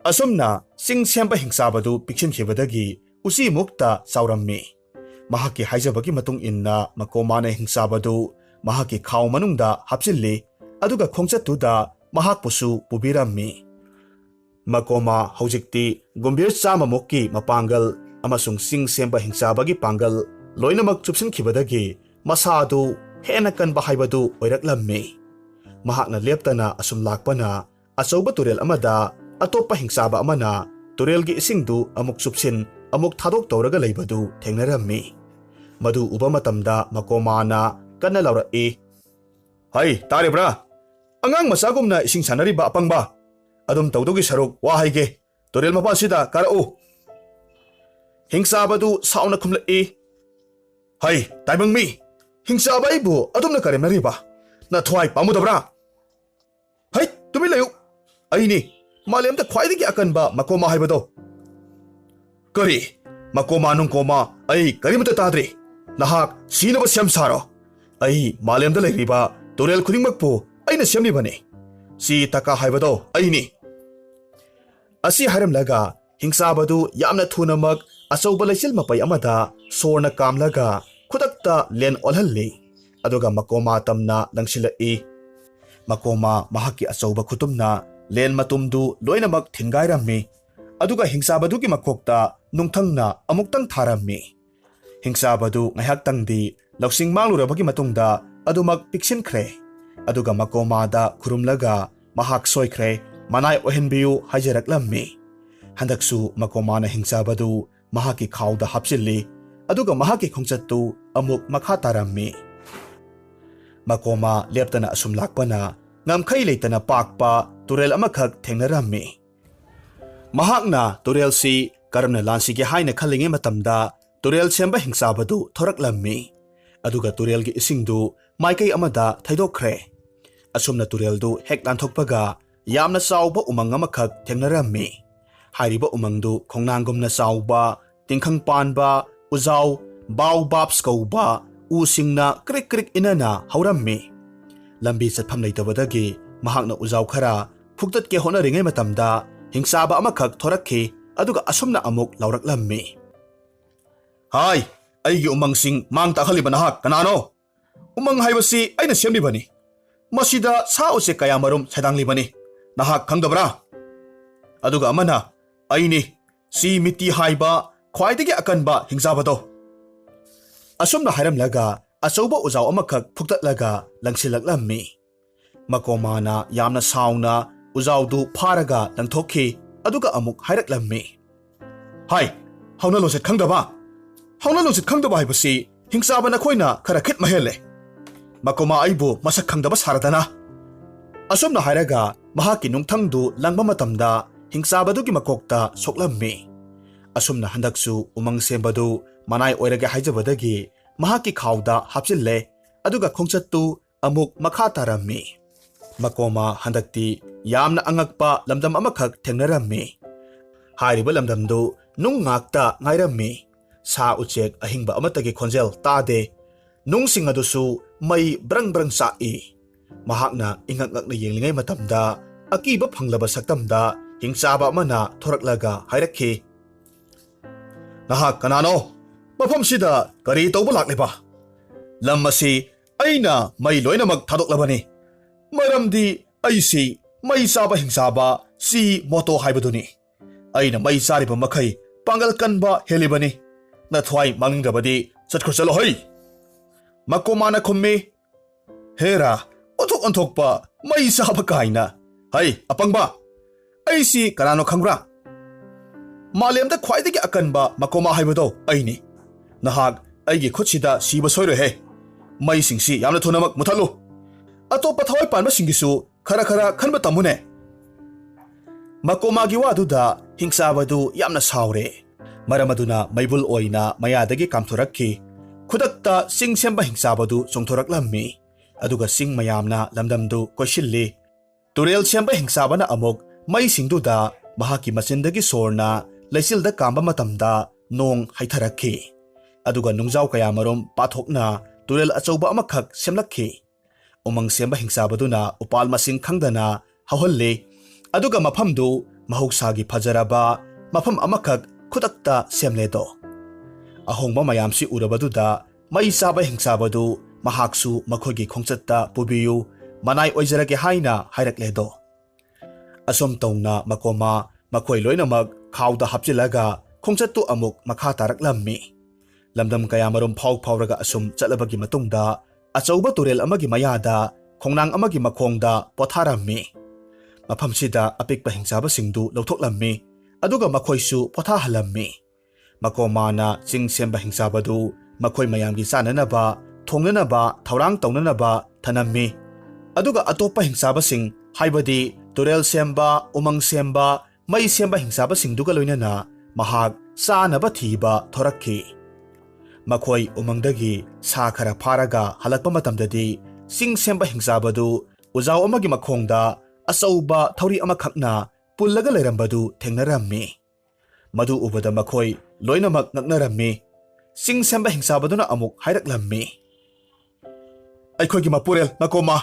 asumna sing semba hingsabadu pikchin khebadagi usi mukta saurammi mahaki haijabagi matung inna makomana hingsabadu mahaki khaw manungda hapsilli aduga khongchatuda mahak pusu pubirammi makoma hojikti gombir chama mokki mapangal amasung sing semba hingsabagi pangal loinamak chupsin khibadagi masadu hena kan bahaibadu oiraklammi mahakna leptana asum lakpana achouba turel amada atopa hingsaba amana turelgi isingdu amuk chupsin amuk thadok tawraga leibadu thengnarammi madu uba matamda makomana kanna laura e hai taribra angang masagumna ising sanariba apangba adum tawdogi saruk wa haige turel mapasida karau hingsabadu sauna khumla e hai taibangmi हिंसाबा इबु अदुमना करेमनरिबा ना थ्वाइ पामुदबरा है तुमि लयु आइनि मालेमदा ख्वाइदगी अकनबा मकोमा हाइबदो करी मकोमा नुंकोमा आई करिमता ताद्रि नहाक सीनबा same सारो आई मालेमदा लेरिबा तुरेल खुदिंगमकपु आइना सेमलिबने सी तका हाइबदो आइनि असि हारमलगा हिंसाबदु यामना थुनमक अचौबा लैसिल मपै अमदा सोरना कामलगा खुदक्ता लेन ओलहल्ली अदुगा मकोमा तमना लंगसिलई मकोमा महकी अचौबा खुतुमना लेन मतुमदु लोइनमक थिनगाइरम्मी अदुगा हिंसाबदुगी मकोक्ता नुंगथंगना अमुक्तंग थारम्मी हिंसाबदु ngayhaktangdi लौसिंग मांगलुरबगी मतुंगदा अदुमक पिक्सिनख्रे अदुगा मकोमादा खुरुमलगा महक सोइख्रे मनाय ओहेनबियु हाइजरक्लम्मी हंदकसु मकोमाना हिंसाबदु महकी खावदा हपसिल्ली अदुगा महकी खोंचत्तु अमुक मखा तारम्मी मकोमा लेप्तना assume लाकपना ngamkhai leitana pakpa turel amakhak thengnarammi mahakna turel si karamna lansi ge haina khalinge matamda turel semba hingsabadu thoraklammi aduga turel gi isingdu maikai amada thaidokkhre asumna turel du hek lanthokpaga yamna chawba umang amakhak thengnarammi hairiba umangdu khongnanggumna chawba tingkhang panba uzau baobabs kauba usingna krik krik inana haurammi lambi chatpham leitabadagi mahakna uzau khara phuktat ke honaringai matamda hingsaba amakhak thorakhi aduga asumna amuk lauraklammi hai aigi umangsing mang takhaliba nahak kanano umang haibasi aina semlibani masida sa use kaya marum sadanglibani nahak khangdabra aduga amana aini si miti haiba ख्वाइदगी अकनबा हिंगजाबदो असुमना हायरमलगा अचौबा उजाव अमखक फुक्तलगा लंगसिलकलम्मी मकोमाना यामना साउना उजावदु फारगा लंगथोखी अदुगा अमुक हायरकलम्मी हाय हौना लोंसित खंगदबा हाइबसी हिंगजाबा नखोइना खरा खित महेले मकोमा आइबु मसक खंगदबा सारदना असुमना हायरगा महाकी नुंगथंगदु लंगबा मतमदा हिंगजाबदुगी मकोकता सोकलम्मी असुमना हंदकसु उमंग सेंबदु मनाई ओइरगे हाइजबदगी महाकी खाउदा हापचिल्ले अदुगा खोंचत्तु अमुक मखा तारम्मी मकोमा हंदकती यामना अंगकपा लमदम अमखक थेंगनरम्मी हारिबा लमदमदु नुंग ngakta ngairammi sa uchek ahingba amatagi khonjel tade nungsing adusu mai brang sa i mahakna ingak-ngakna yenglingai matamda akiba phanglaba saktamda hingchaba amana thoraklaga hairakhi nahak kanano mafam sida kari tawba lakleba lam asi aina mai loinamak thadoklabani maramdi aisi mai saba hingchaba si moto haibaduni aina mai sariba makhai pangal kanba helibani na thwai mangingrabadi chatkhur chalo hoi makomana khummi hera othok anthokpa mai saba kaina hai apangba aisi kanano khangra malemda khwaidagi akanba makoma haibado aini nahak aigi khutchida siba soiro he mai singsi yamna thunamak muthalu atopa thawai panba singisu khara khanba tamune makomagi waduda hingchabadu yamna saure maramaduna maibul oina mayadagi kamthorakki khudakta sing semba hingchabadu chongthoraklammi aduga sing mayamna lamdamdu koishilli turel semba hingchabana amok mai singduda mahaki machindagi sorna leisilda kamba matamda nong haitharakki aduga nungjaw kayamarom pathokna turel achouba amakhak semlakki umang semba hingchabaduna upal masing khangdana hawhalli aduga mafamdu mahogsagi fajaraba mafam amakak khudakta semledo ahongba mayamsi urabaduda mai saba hingchabadu mahaksu makhogi khongchatta pubiyu manai oijarage haina hairakledo asom tongna makoma makhoi loinamak khauda hapchilaga khongchattu amuk makha taraklammi lamdam kayamarom phawraga asum chalabagi matungda achouba turel amagi mayada khongnang amagi makhongda potharammi mafamsida apikpa hingchabasingdu lawthoklammi aduga makhoisu pothahalammi makomana chingsemba hingchabadu makhoi mayamgi chananaba thongnanaba thaurang taunanaba thanammi aduga atopa hingchabasing haibadi turel semba umang semba mai semba hingchabasingduga loinana mahak chanaba thiba thorakki makhoi umangdagi sa khara pharaga halakpa matamdadi sing semba hingchabadu ujaw amagi makhongda achouba thauri amakhakna pullaga leirambadu thengnarammi madu ubada makhoi loinamak ngaknarammi sing semba hingchabaduna amuk hairaklammi aikhogi mapurel makoma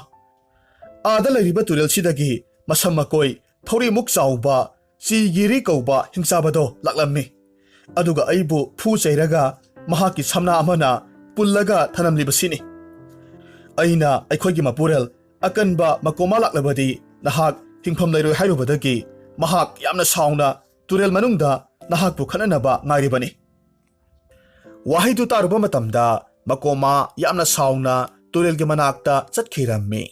ada leiriba turel sidagi masam makoi thauri muk chauba chigiri kauba hingchabado laklammi aduga aibu phu chairaga mahaki samna amana pullaga thanamlibasini aina aikhogi mapurel akanba makoma laklabadi nahak hingpham leiroi hairubadagi mahak yamna sauna turel manungda nahak pu khananaba ngairibani wahidu taruba matamda makoma yamna sauna turel ge manakta chatkhirammi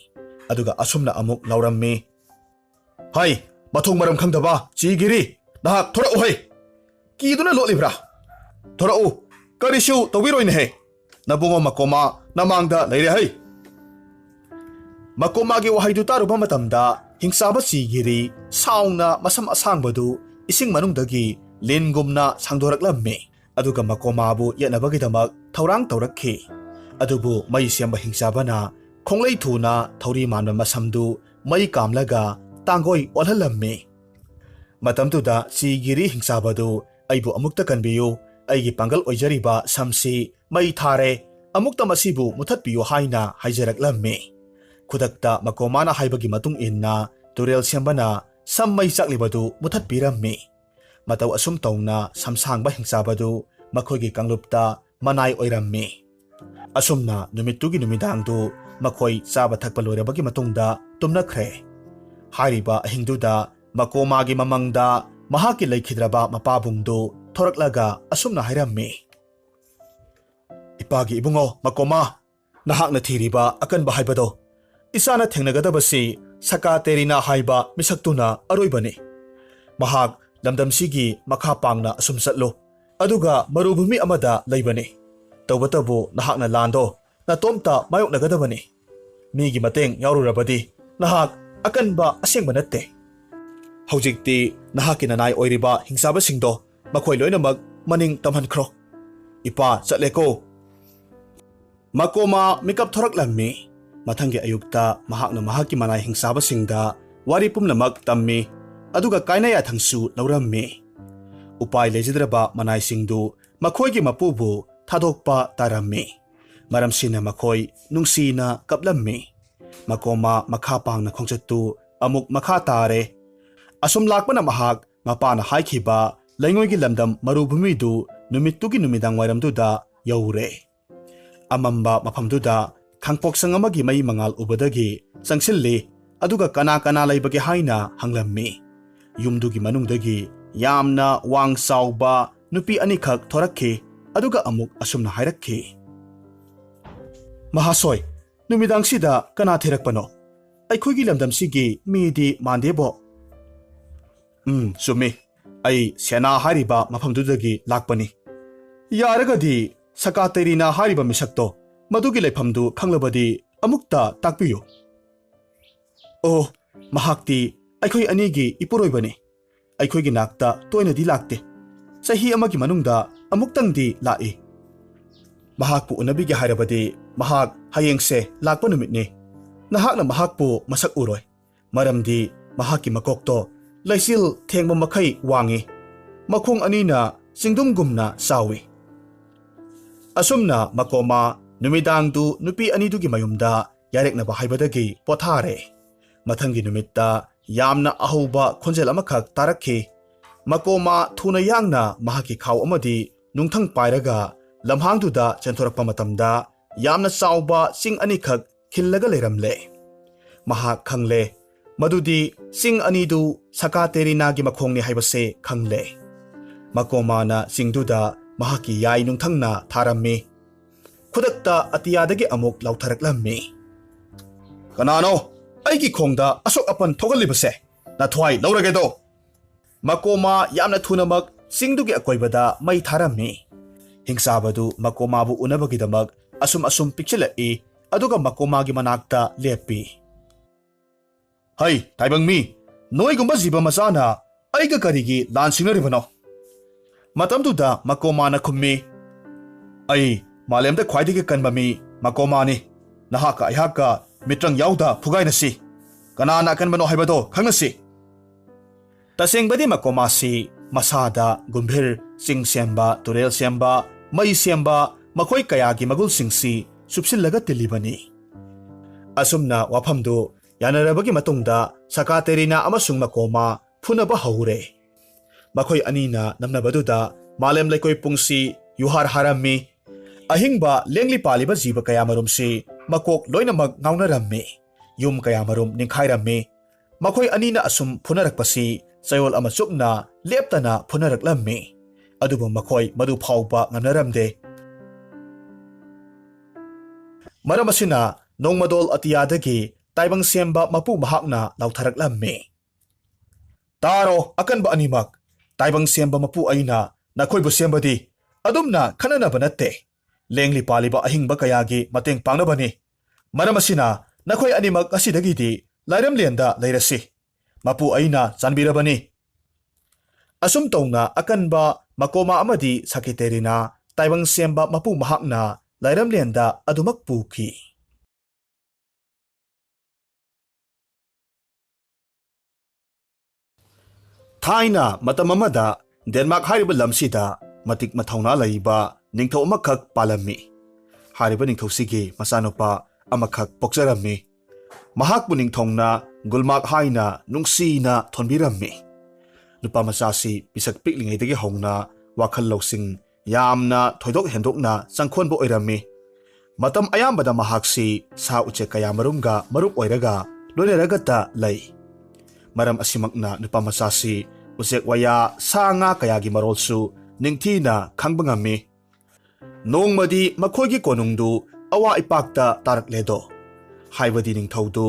aduga asumna amuk laurammi hai mathong maram khangdaba chigiri nahak thorau hai kiduna lolibra thorau karishu tawiroi ne he nabungo makoma namangda leire hai makoma ge wahidu taruba matamda hingchaba chigiri sauna masam asangbadu ising manungdagi lengumna sangdoraklammi aduga makoma bu yanabagi damak thaurang taurakhi adubu mai semba hingchabana khonglei thuna thauri manba masamdu mai kamlaga tangoi olhalammi matamtuda chigiri hingchabadu aibu amukta kanbiyu aigi pangal oijariba samsi mai thare amukta masibu muthatpiyu haina haijaraklammi khudakta makomana haibagi matung inna turel sembana sammai chaklibadu muthatpirammi matau asum tawna samsangba hingchabadu makhoigi kanglupta manai oirammi asumna numittugi numidangdu makhoi chaba thakpa loirabagi matungda tumnakhre hariba ahingduda makomagi mamangda mahaki leikhidraba mapabungdu thoraklaga asumna hairammi. Ipagi ibungo makoma nahakna thiriba akanba haibado isana thengnagadabasi Sakaterina haiba misaktuna aroibani. Mahak lamdamsigi makha pangna asum satlo aduga marubhumi amada leibani. Tawbatabu nahakna lando natomta mayoknagadabani. Migi mateng yaururabadi nahak akanba asengba natte. Haujikti nahaki nanai oiriba hingchaba singdo makhoi loinamag maning tamhankhro. Ipa chatleko. Makoma mikap thoraklammi. Mathangi ayukta mahakna mahaki manai hingchaba singda wari pumnamak tammi aduga kainaya thangsu laurammi. Upai lejidraba manai singdu makhoigi mapubu thadokpa tarammi. Maramsina makhoi nungsina kaplammi. Makoma makha pangna khongchattu amuk makha tare. Asum lakpana mahak mapana haikiba laingoigi lamdam marubhumidu numittugi numidang wairamduda yaure. Amamba maphamduda khangpoksang amagi mai mangal ubadagi sangsilli aduga kana laibage haina hanglammi. Yumdugi manungdagi yamna wang sauba nupi anikhak thorakhi aduga amuk asumna hairakhi. Mahasoi numidang sida kana thirakpano aikhoigi lamdamsigi midi mandebo. Sumi ai sena hariba maphamdudagi lakpani. Yaragadi Sakaterina hariba misakto madugi leifamdu khanglabadi amukta takpiyu. Oh, mahakti aikhoi anigi ipuroibani. Aikhoigi nakta toinadi lakte. Sahi amagi manungda amuktangdi lai. Mahakpu unabigi harabadi mahak hayengse lakpa numitni. Nahakna mahakpu masak uroi. Maramdi mahaki makokto laisil thengba makai wangi. Makhong anina singdumgumna sawi. Asumna makoma numidangdu nupi anidugi mayumda yareknaba haibadagi pothare. Mathangi numitta yamna ahuba khonjel amakhak tarakhi. Makoma thuna yangna mahaki khaw amadi nungthang pairaga lamhangduda chentorakpa matamda yamna sauba sing anikhak khillaga leiramle. Mahak khangle madudi sing anidu Sakaterina gi makhongni haibase khangle. Makoma na singduda mahaki yai nungthangna tharammi. Khudakta atiyadagi amuk lautharaklammi. Kanano aigi khongda asok apan thogalibase nathwai lauragedo. Makoma yamna thunamak singdugi akoibada mai tharammi. Hingchabadu makomabu unabagidamak asum pikchilai aduga makomagi manakta leppi. Hai taibangmi noigumba jiba masana aiga karigi lansingaribano. Matamduda makomana khummi. Ai malemda khwaidigi kanbami makomani. Nahaka ayhaka mitrang yauda phugainasi. Kanana kanbano haibado khangnasi. Tasengbadi makomasi masada gumbhir sing semba turel semba mai semba makhoi kayagi magul singsi supsillaga tilibani. Asumna wafamdu yanarabagi matungda Sakaterina amasung makoma phunaba haure. Makhoi anina namnabaduda malem laikoi pungsi yuhar harammi. Ahingba lengli paliba jiba kayamarumsi makok loinamag ngaunarammi. Yum kayamarum ningkhairammi. Makhoi anina asum phunarakpasi sayol amasukna leptana phunaraklammi. Adubu makhoi madu phauba nganaramde. Maramasina nongmadol atiyadagi taibang semba mapu mahakna lautharaklammi. Taro akanba animak taibang semba mapu aina nakhoibu sembadi adumna khananaba natte. Lengli paliba ahingba kayagi mateng pangnabani. Maramasina nakhoi animak asidagidi lairemlenda leirasi. Mapu aina chanbirabani. Asum tongna akanba makoma amadi Sakaterina taibang semba mapu mahakna lairemlenda adumak puki. Thaina matamamada Denmark hariba lamsida matik mathauna laiba ningthou amakhak palammi. Hariba ningthou sige masanopa amakhak pokjarammi. Mahakbu ningthongna gulmak haina nungsina thonbirammi. Nupa masasi pisak piklingaidagi hongna wakhal lawsing yamna thoidok hendokna changkhonbo oirammi. Matam ayambada mahaksi sa uche kayamarumga marup oiraga loineragata lay. Maram asimakna nupa masasi usek waya sa nga kayagi marolsu ꯅꯤꯡꯊꯤꯅ ꯈꯪꯕ ꯉꯝꯃꯤ꯫ ꯅꯣꯡꯃꯗꯤ ꯃꯈꯣꯏꯒꯤ ꯀꯣꯅꯨꯡꯗꯨ ꯑꯋꯥ ꯏꯄꯥꯛꯇ ꯇꯥꯔꯛꯂꯦꯗꯣ꯫ ꯍꯥꯏꯕꯗꯤ ꯅꯤꯡꯊꯧꯗꯨ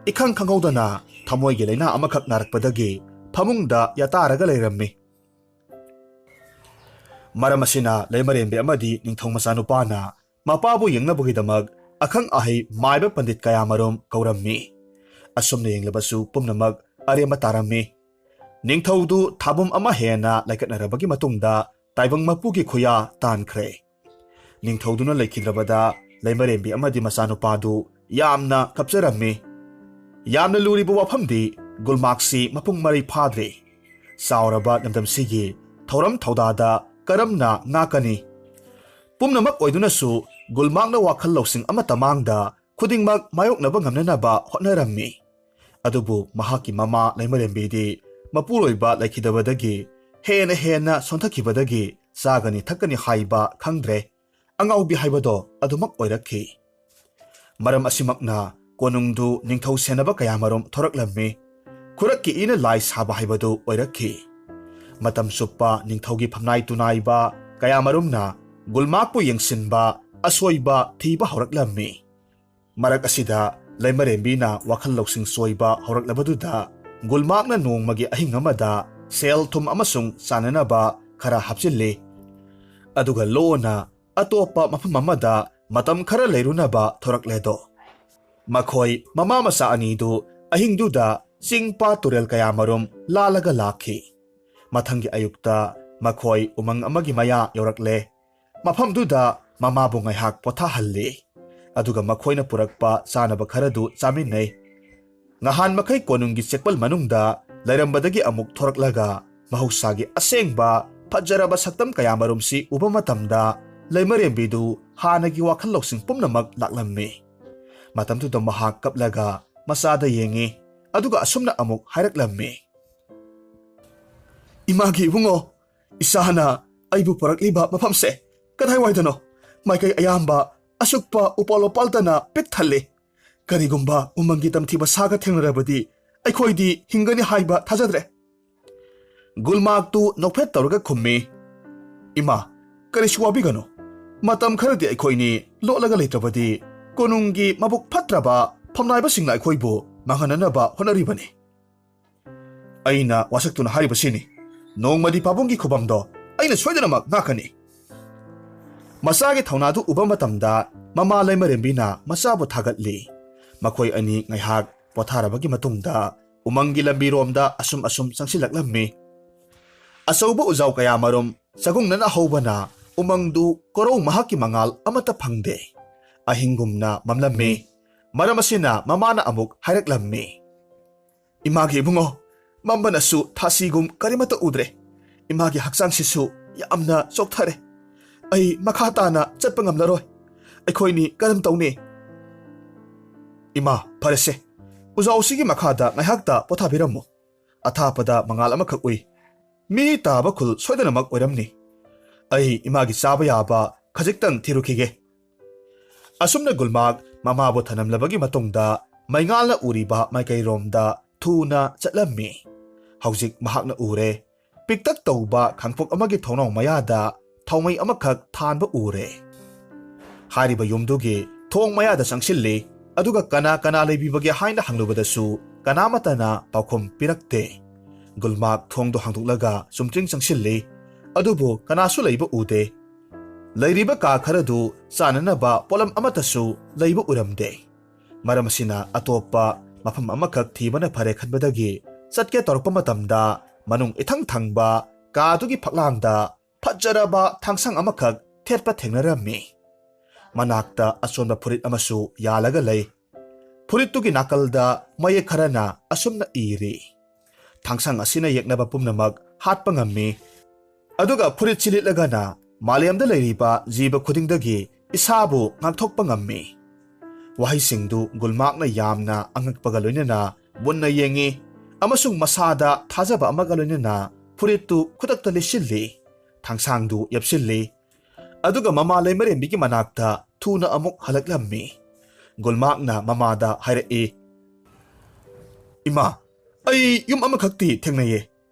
ꯏꯈꯪ ꯈꯪꯍꯧꯗꯅ ꯊꯃꯣꯏꯒꯤ ꯂꯩꯅꯥ ꯑꯃꯈꯛ ꯅꯥꯔꯛꯄꯗꯒꯤ ꯐꯃꯨꯡꯗ ꯌꯥꯇꯥꯔꯒ ꯂꯩꯔꯝꯃꯤ꯫ ꯃꯔꯝ ꯑꯁꯤꯅ ꯂꯩꯃꯔꯦꯟꯕꯤ ꯑꯃꯗꯤ ꯅꯤꯡꯊꯧ ꯃꯆꯥꯅꯨꯄꯥꯅ ꯃꯄꯥꯕꯨ ꯌꯦꯡꯅꯕꯒꯤꯗꯃꯛ ꯑꯈꯪ ꯑꯍꯩ ꯃꯥꯏꯕ ꯄꯟꯗꯤꯠ ꯀꯌꯥꯃꯔꯨꯝ ꯀꯧꯔꯝꯃꯤ꯫ ꯑꯁꯨꯝꯅ ꯌꯦꯡꯂꯕꯁꯨ ꯄꯨꯝꯅꯃꯛ ꯑꯔꯦꯝꯕ ꯇꯥꯔꯝꯃꯤ꯫ ꯅꯤꯡꯊꯧꯗꯨ ꯊꯥꯕꯨꯝ ꯑꯃ ꯍꯦꯟꯅ ꯂꯩꯀꯠꯅꯔꯕꯒꯤ ꯃꯇꯨꯡꯗ ꯇꯥꯏꯕꯪ ꯃꯄꯨꯒꯤ ꯈꯨꯌꯥ ꯇꯥꯟꯈ꯭ꯔꯦ꯫ ꯅꯤꯡꯊꯧꯗꯨꯅ ꯂꯩꯈꯤꯗ꯭ꯔꯕꯗ ꯂꯩꯃꯔꯦꯟꯕꯤ ꯑꯃꯗꯤ ꯃꯆꯥꯅꯨꯄꯥꯗꯨ ꯌꯥꯝꯅ ꯀꯞꯆꯔꯝꯃꯤ꯫ ꯌꯥꯝꯅ ꯂꯨꯔꯤꯕ ꯋꯥꯐꯝꯗꯤ ꯒꯨꯜꯃꯥꯛꯁꯤ ꯃꯄꯨꯡ ꯃꯔꯩ ꯐꯥꯗ꯭ꯔꯤ꯫ ꯆꯥꯎꯔꯕ ꯂꯝꯗꯝꯁꯤꯒꯤ ꯊꯧꯔꯝ ꯊꯧꯗꯥꯗ ꯀꯔꯝꯅ ꯉꯥꯛꯀꯅꯤ? ꯄꯨꯝꯅꯃꯛ ꯑꯣꯏꯗꯨꯅꯁꯨ ꯒꯨꯜꯃꯥꯛꯅ ꯋꯥꯈꯜ ꯂꯧꯁꯤꯡ ꯑꯃꯠꯇ ꯃꯥꯡꯗ ꯈꯨꯗꯤꯡꯃꯛ ꯃꯥꯌꯣꯛꯅꯕ ꯉꯝꯅꯅꯕ ꯍꯣꯠꯅꯔꯝꯃꯤ꯫ ꯑꯗꯨꯕꯨ ꯃꯍꯥꯛꯀꯤ ꯃꯃꯥ ꯂꯩꯃꯔꯦꯟꯕꯤꯗꯤ ꯃꯄꯨꯔꯣꯏꯕ ꯂꯩꯈꯤꯗꯕꯗꯒꯤ ꯍꯦꯟꯅ ꯁꯣꯟꯊꯈꯤꯕꯗꯒꯤ ꯆꯥꯒꯅꯤ ꯊꯛꯀꯅꯤ ꯍꯥꯏꯕ ꯈꯪꯗ꯭ꯔꯦ ꯑꯉꯥꯎꯕꯤ ꯍꯥꯏꯕꯗꯣ ꯑꯗꯨꯃꯛ ꯑꯣꯏꯔꯛꯈꯤ꯫ ꯃꯔꯝ ꯑꯁꯤꯃꯛꯅ ꯀꯣꯅꯨꯡꯗꯨ ꯅꯤꯡꯊꯧ ꯁꯦꯟꯅꯕ ꯀꯌꯥꯃꯔꯨꯝ ꯊꯣꯔꯛꯂꯝꯃꯤ꯫ ꯈꯨꯔꯛꯀꯤ ꯏꯅ ꯂꯥꯏ ꯁꯥꯕ ꯍꯥꯏꯕꯗꯨ ꯑꯣꯏꯔꯛꯈꯤ꯫ ꯃꯇꯝ ꯆꯨꯞꯄ ꯅꯤꯡꯊꯧꯒꯤ ꯐꯝꯅꯥꯏ ꯇꯨꯅꯥꯏꯕ ꯀꯌꯥꯃꯔꯨꯝꯅ ꯒꯨꯜꯃꯥꯛꯄꯨ ꯌꯦꯡꯁꯤꯟꯕ ꯑꯁꯣꯏꯕ ꯊꯤꯕ ꯍꯧꯔꯛꯂꯝꯃꯤ꯫ ꯃꯔꯛ ꯑꯁꯤꯗ ꯂꯩꯃꯔꯦꯟꯕꯤꯅ ꯋꯥꯈꯜ ꯂꯧꯁꯤꯡ ꯆꯣꯏꯕ ꯍꯧꯔꯛꯂꯕꯗꯨꯗ ꯒꯨꯜꯃꯥꯛꯅ ꯅꯣꯡꯃꯒꯤ ꯑꯍꯤꯡ ꯑꯃꯗ ꯁꯦꯜ ꯊꯨꯝ ꯑꯃꯁꯨꯡ ꯆꯥꯅꯅꯕ ꯈꯔ ꯍꯥꯞꯆꯤꯜꯂꯤ꯫ ꯑꯗꯨꯒ ꯂꯣꯟꯅ ꯑꯇꯣꯞꯄ ꯃꯐꯝ ꯑꯃꯗ ꯃꯇꯝ ꯈꯔ ꯂꯩꯔꯨꯅꯕ ꯊꯣꯔꯛꯂꯦꯗꯣ꯫ ꯃꯈꯣꯏ ꯃꯃꯥ ꯃꯆꯥ ꯑꯅꯤꯗꯨ ꯑꯍꯤꯡꯗꯨꯗ ꯆꯤꯡ ꯄꯥꯠ ꯇꯨꯔꯦꯜ ꯀꯌꯥꯃꯔꯨꯝ ꯂꯥꯜꯂꯒ ꯂꯥꯛꯈꯤ꯫ ꯃꯊꯪꯒꯤ ꯑꯌꯨꯛꯇ ꯃꯈꯣꯏ ꯎꯃꯪ ꯑꯃꯒꯤ ꯃꯌꯥ ꯌꯧꯔꯛꯂꯦ꯫ ꯃꯐꯝꯗꯨꯗ ꯃꯃꯥꯕꯨ ꯉꯥꯏꯍꯥꯛ ꯄꯣꯊꯥꯍꯜꯂꯤ꯫ ꯑꯗꯨꯒ ꯃꯈꯣꯏꯅ ꯄꯨꯔꯛꯄ ꯆꯥꯅꯕ ꯈꯔꯗꯨ ꯆꯥꯃꯤꯟꯅꯩ꯫ ꯉꯍꯥꯟ ꯃꯈꯩ ꯀꯣꯅꯨꯡꯒꯤ ꯆꯦꯛꯄꯜ ꯃꯅꯨꯡꯗ ꯂꯩꯔꯝꯕꯗꯒꯤ ꯑꯃꯨꯛ ꯊꯣꯔꯛꯂꯒ ꯃꯍꯧꯁꯥꯒꯤ ꯑꯁꯦꯡꯕ ꯐꯖꯔꯕ ꯁꯛꯇꯝ ꯀꯌꯥꯃꯔꯨꯝꯁꯤ ꯎꯕ ꯃꯇꯝꯗ ꯂꯩꯃꯔꯦꯟꯕꯤꯗꯨ ꯍꯥꯟꯅꯒꯤ ꯋꯥꯈꯜ ꯂꯧꯁꯤꯡ ꯄꯨꯝꯅꯃꯛ ꯂꯥꯛꯂꯝꯃꯤ꯫ ꯃꯇꯝꯗꯨꯗ ꯃꯍꯥꯛ ꯀꯞꯂꯒ ꯃꯆꯥꯗ ꯌꯦꯡꯉꯤ꯫ ꯑꯗꯨꯒ ꯑꯁꯨꯝꯅ ꯑꯃꯨꯛ ꯍꯥꯏꯔꯛꯂꯝꯃꯤ꯫ ꯏꯃꯥꯒꯤ ꯏꯕꯨꯡꯉꯣ, ꯏꯆꯥꯅ ꯑꯩꯕꯨ ꯄꯨꯔꯛꯂꯤꯕ ꯃꯐꯝꯁꯦ ꯀꯗꯥꯏꯋꯥꯏꯗꯅꯣ? ꯃꯥꯏꯀꯩ ꯑꯌꯥꯝꯕ ꯑꯁꯨꯛꯄ ꯎꯄꯥꯜ ꯋꯥꯄꯥꯜꯇꯅ ꯄꯤꯛ ꯊꯜꯂꯤ꯫ ꯀꯔꯤꯒꯨꯝꯕ ꯎꯃꯪꯒꯤ ꯇꯝꯊꯤꯕ ꯁꯥꯒ ꯊꯦꯡꯅꯔꯕꯗꯤ ꯑꯩꯈꯣꯏꯗꯤ ꯍꯤꯡꯒꯅꯤ ꯍꯥꯏꯕ ꯊꯥꯖꯗ꯭ꯔꯦ꯫ ꯒꯨꯜꯃꯥꯛꯇꯨ ꯅꯣꯛꯐꯦꯠ ꯇꯧꯔꯒ ꯈꯨꯝꯃꯤ꯫ ꯏꯃꯥ, ꯀꯔꯤꯁꯨ ꯋꯥꯕꯤꯒꯅꯨ꯫ ꯃꯇꯝ ꯈꯔꯗꯤ ꯑꯩꯈꯣꯏꯅꯤ ꯂꯣꯠꯂꯒ ꯂꯩꯇ꯭ꯔꯕꯗꯤ ꯀꯣꯅꯨꯡꯒꯤ ꯃꯕꯨꯛ ꯐꯠꯇ꯭ꯔꯕ ꯐꯝꯅꯥꯏꯕꯁꯤꯡꯅ ꯑꯩꯈꯣꯏꯕꯨ ꯃꯥꯡꯍꯟꯅꯅꯕ ꯍꯣꯠꯅꯔꯤꯕꯅꯤ꯫ ꯑꯩꯅ ꯋꯥꯁꯛꯇꯨꯅ ꯍꯥꯏꯔꯤꯕꯁꯤꯅꯤ, ꯅꯣꯡꯃꯗꯤ ꯄꯥꯕꯨꯡꯒꯤ ꯈꯨꯕꯝꯗꯣ ꯑꯩꯅ ꯁꯣꯏꯗꯅꯃꯛ ꯉꯥꯛꯀꯅꯤ꯫ ꯃꯆꯥꯒꯤ ꯊꯧꯅꯥꯗꯨ ꯎꯕ ꯃꯇꯝꯗ ꯃꯃꯥ ꯂꯩꯃꯔꯦꯟꯕꯤꯅ ꯃꯆꯥꯕꯨ ꯊꯥꯒꯠꯂꯤ꯫ ꯃꯈꯣꯏ ꯑꯅꯤ ꯉꯥꯏꯍꯥꯛ ꯄꯣꯊꯥꯔꯕꯒꯤ ꯃꯇꯨꯡꯗ ꯎꯃꯪꯒꯤ ꯂꯝꯕꯤꯔꯣꯝꯗ ꯑꯁꯨꯝ ꯆꯪꯁꯤꯜꯂꯛꯂꯝꯃꯤ꯫ ꯑꯆꯧꯕ ꯎꯖꯥꯎ ꯀꯌꯥꯃꯔꯨꯝ ꯆꯒꯨꯡꯅꯅ ꯍꯧꯕꯅ ꯎꯃꯪꯗꯨ ꯀꯣꯔꯧ ꯃꯍꯥꯛꯀꯤ ꯃꯉꯥꯜ ꯑꯃꯠꯇ ꯐꯪꯗꯦ꯫ ꯑꯍꯤꯡꯒꯨꯝꯅ ꯃꯝꯂꯝꯃꯤ꯫ ꯃꯔꯝ ꯑꯁꯤꯅ ꯃꯃꯥꯅ ꯑꯃꯨꯛ ꯍꯥꯏꯔꯛꯂꯝꯃꯤ꯫ ꯏꯃꯥꯒꯤ ꯏꯕꯨꯡꯉꯣ, ꯃꯝꯕꯅꯁꯨ ꯊꯥꯁꯤꯒꯨꯝ ꯀꯔꯤꯃꯠꯇ ꯎꯗ꯭ꯔꯦ꯫ ꯏꯃꯥꯒꯤ ꯍꯛꯆꯥꯡꯁꯤꯁꯨ ꯌꯥꯝꯅ ꯆꯣꯛꯊꯔꯦ꯫ ꯑꯩ ꯃꯈꯥ ꯇꯥꯅ ꯆꯠꯄ ꯉꯝꯂꯔꯣꯏ꯫ ꯑꯩꯈꯣꯏꯅꯤ ꯀꯔꯝ ꯇꯧꯅꯤ? ꯏꯃꯥ, ꯐꯔꯦꯁꯦ, ꯎꯖꯥꯎꯁꯤꯒꯤ ꯃꯈꯥꯗ ꯉꯥꯏꯍꯥꯛꯇ ꯄꯣꯊꯥꯕꯤꯔꯝꯃꯨ꯫ ꯑꯊꯥꯞꯄꯗ ꯃꯉꯥꯜ ꯑꯃꯈꯛ ꯎꯏ꯫ ꯃꯤ ꯇꯥꯕ ꯈꯨꯜ ꯁꯣꯏꯗꯅꯃꯛ ꯑꯣꯏꯔꯝꯅꯤ꯫ ꯑꯩ ꯏꯃꯥꯒꯤ ꯆꯥꯕ ꯌꯥꯕ ꯈꯖꯤꯛꯇꯪ ꯊꯤꯔꯨꯈꯤꯒꯦ꯫ ꯑꯁꯨꯝꯅ ꯒꯨꯜꯃꯥꯛ ꯃꯃꯥꯕꯨ ꯊꯅꯝꯂꯕꯒꯤ ꯃꯇꯨꯡꯗ ꯃꯩꯉꯥꯜꯅ ꯎꯔꯤꯕ ꯃꯥꯏꯀꯩꯔꯣꯝꯗ ꯊꯨꯅ ꯆꯠꯂꯝꯃꯤ꯫ ꯍꯧꯖꯤꯛ ꯃꯍꯥꯛꯅ ꯎꯔꯦ꯫ ꯄꯤꯛꯇꯛ ꯇꯧꯕ ꯈꯥꯡꯄꯣꯛ ꯑꯃꯒꯤ ꯊꯣꯡꯅꯥꯎ ꯃꯌꯥꯗ ꯊꯥꯎꯃꯩ ꯑꯃꯈꯛ ꯊꯥꯟꯕ ꯎꯔꯦ꯫ ꯍꯥꯏꯔꯤꯕ ꯌꯨꯝꯗꯨꯒꯤ ꯊꯣꯡ ꯃꯌꯥꯗ ꯆꯪꯁꯤꯜꯂꯤ꯫ ꯑꯗꯨꯒ ꯀꯅꯥ ꯂꯩꯕꯤꯕꯒꯦ ꯍꯥꯏꯅ ꯍꯪꯂꯨꯕꯗꯁꯨ ꯀꯅꯥꯃꯠꯇꯅ ꯄꯥꯎꯈꯨꯝ ꯄꯤꯔꯛꯇꯦ꯫ ꯒꯨꯜꯃꯥꯛ ꯊꯣꯡꯗꯣ ꯍꯥꯡꯗꯣꯛꯂꯒ ꯆꯨꯝꯇ꯭ꯔꯤꯡ ꯆꯪꯁꯤꯜꯂꯤ꯫ ꯑꯗꯨꯕꯨ ꯀꯅꯥꯁꯨ ꯂꯩꯕ ꯎꯗꯦ꯫ ꯂꯩꯔꯤꯕ ꯀꯥ ꯈꯔꯗꯨ ꯆꯥꯅꯅꯕ ꯄꯣꯠꯂꯝ ꯑꯃꯠꯇꯁꯨ ꯂꯩꯕ ꯎꯔꯝꯗꯦ꯫ ꯃꯔꯝ ꯑꯁꯤꯅ ꯑꯇꯣꯞꯄ ꯃꯐꯝ ꯑꯃꯈꯛ ꯊꯤꯕꯅ ꯐꯔꯦ ꯈꯟꯕꯗꯒꯤ ꯆꯠꯀꯦ ꯇꯧꯔꯛꯄ ꯃꯇꯝꯗ ꯃꯅꯨꯡ ꯏꯊꯪ ꯊꯪꯕ ꯀꯥꯗꯨꯒꯤ ꯐꯛꯂꯥꯡꯗ ꯐꯖꯔꯕ ꯊꯥꯡꯁꯪ ꯑꯃꯈꯛ ꯊꯦꯠꯄ ꯊꯦꯡꯅꯔꯝꯃꯤ꯫ ꯃꯅꯥꯛꯇ ꯑꯆꯣꯟꯕ ꯐꯨꯔꯤꯠ ꯑꯃꯁꯨ ꯌꯥꯜꯂꯒ ꯂꯩ꯫ ꯐꯨꯔꯤꯠꯇꯨꯒꯤ ꯅꯥꯀꯜꯗ ꯃꯌꯦꯛ ꯈꯔꯅ ꯑꯁꯨꯝꯅ ꯏꯔꯤ꯫ ꯊꯥꯡꯁꯪ ꯑꯁꯤꯅ ꯌꯦꯛꯅꯕ ꯄꯨꯝꯅꯃꯛ ꯍꯥꯠꯄ ꯉꯝꯃꯤ꯫ ꯑꯗꯨꯒ ꯐꯨꯔꯤꯠ ꯂꯤꯠꯂꯒꯅ ꯃꯥꯂꯦꯝꯗ ꯂꯩꯔꯤꯕ ꯖꯤꯕ ꯈꯨꯗꯤꯡꯗꯒꯤ ꯏꯁꯥꯕꯨ ꯉꯥꯛꯊꯣꯛꯄ ꯉꯝꯃꯤ꯫ ꯋꯥꯍꯩꯁꯤꯡꯗꯨ ꯒꯨꯜꯃꯥꯛꯅ ꯌꯥꯝꯅ ꯑꯉꯛꯄꯒ ꯂꯣꯏꯅꯅ ꯃꯨꯟꯅ ꯌꯦꯡꯉꯤ ꯑꯃꯁꯨꯡ ꯃꯁꯥꯗ ꯊꯥꯖꯕ ꯑꯃꯒ ꯂꯣꯏꯅꯅ ꯐꯨꯔꯤꯠꯇꯨ ꯈꯨꯗꯛꯇ ꯂꯤꯠꯁꯤꯜꯂꯤ꯫ ꯊꯥꯡꯁꯥꯡꯗꯨ ꯌꯦꯞꯁꯤꯜꯂꯤ꯫ ꯑꯗꯨꯒ ꯃꯃꯥ ꯂꯩꯃꯔꯦꯟꯕꯤꯒꯤ ꯃꯅꯥꯛꯇ ꯊꯨꯅ ꯑꯃꯨꯛ ꯍꯜꯂꯛꯂꯝꯃꯤ꯫ ꯒꯨꯜꯃꯥꯛꯅ ꯃꯃꯥꯗ ꯍꯥꯏꯔꯛꯏ꯫ ꯏꯃꯥ, ꯑꯩ ꯌꯨꯝ ꯑꯃꯈꯛꯇꯤ ꯊꯦꯡꯅꯩꯌꯦ꯫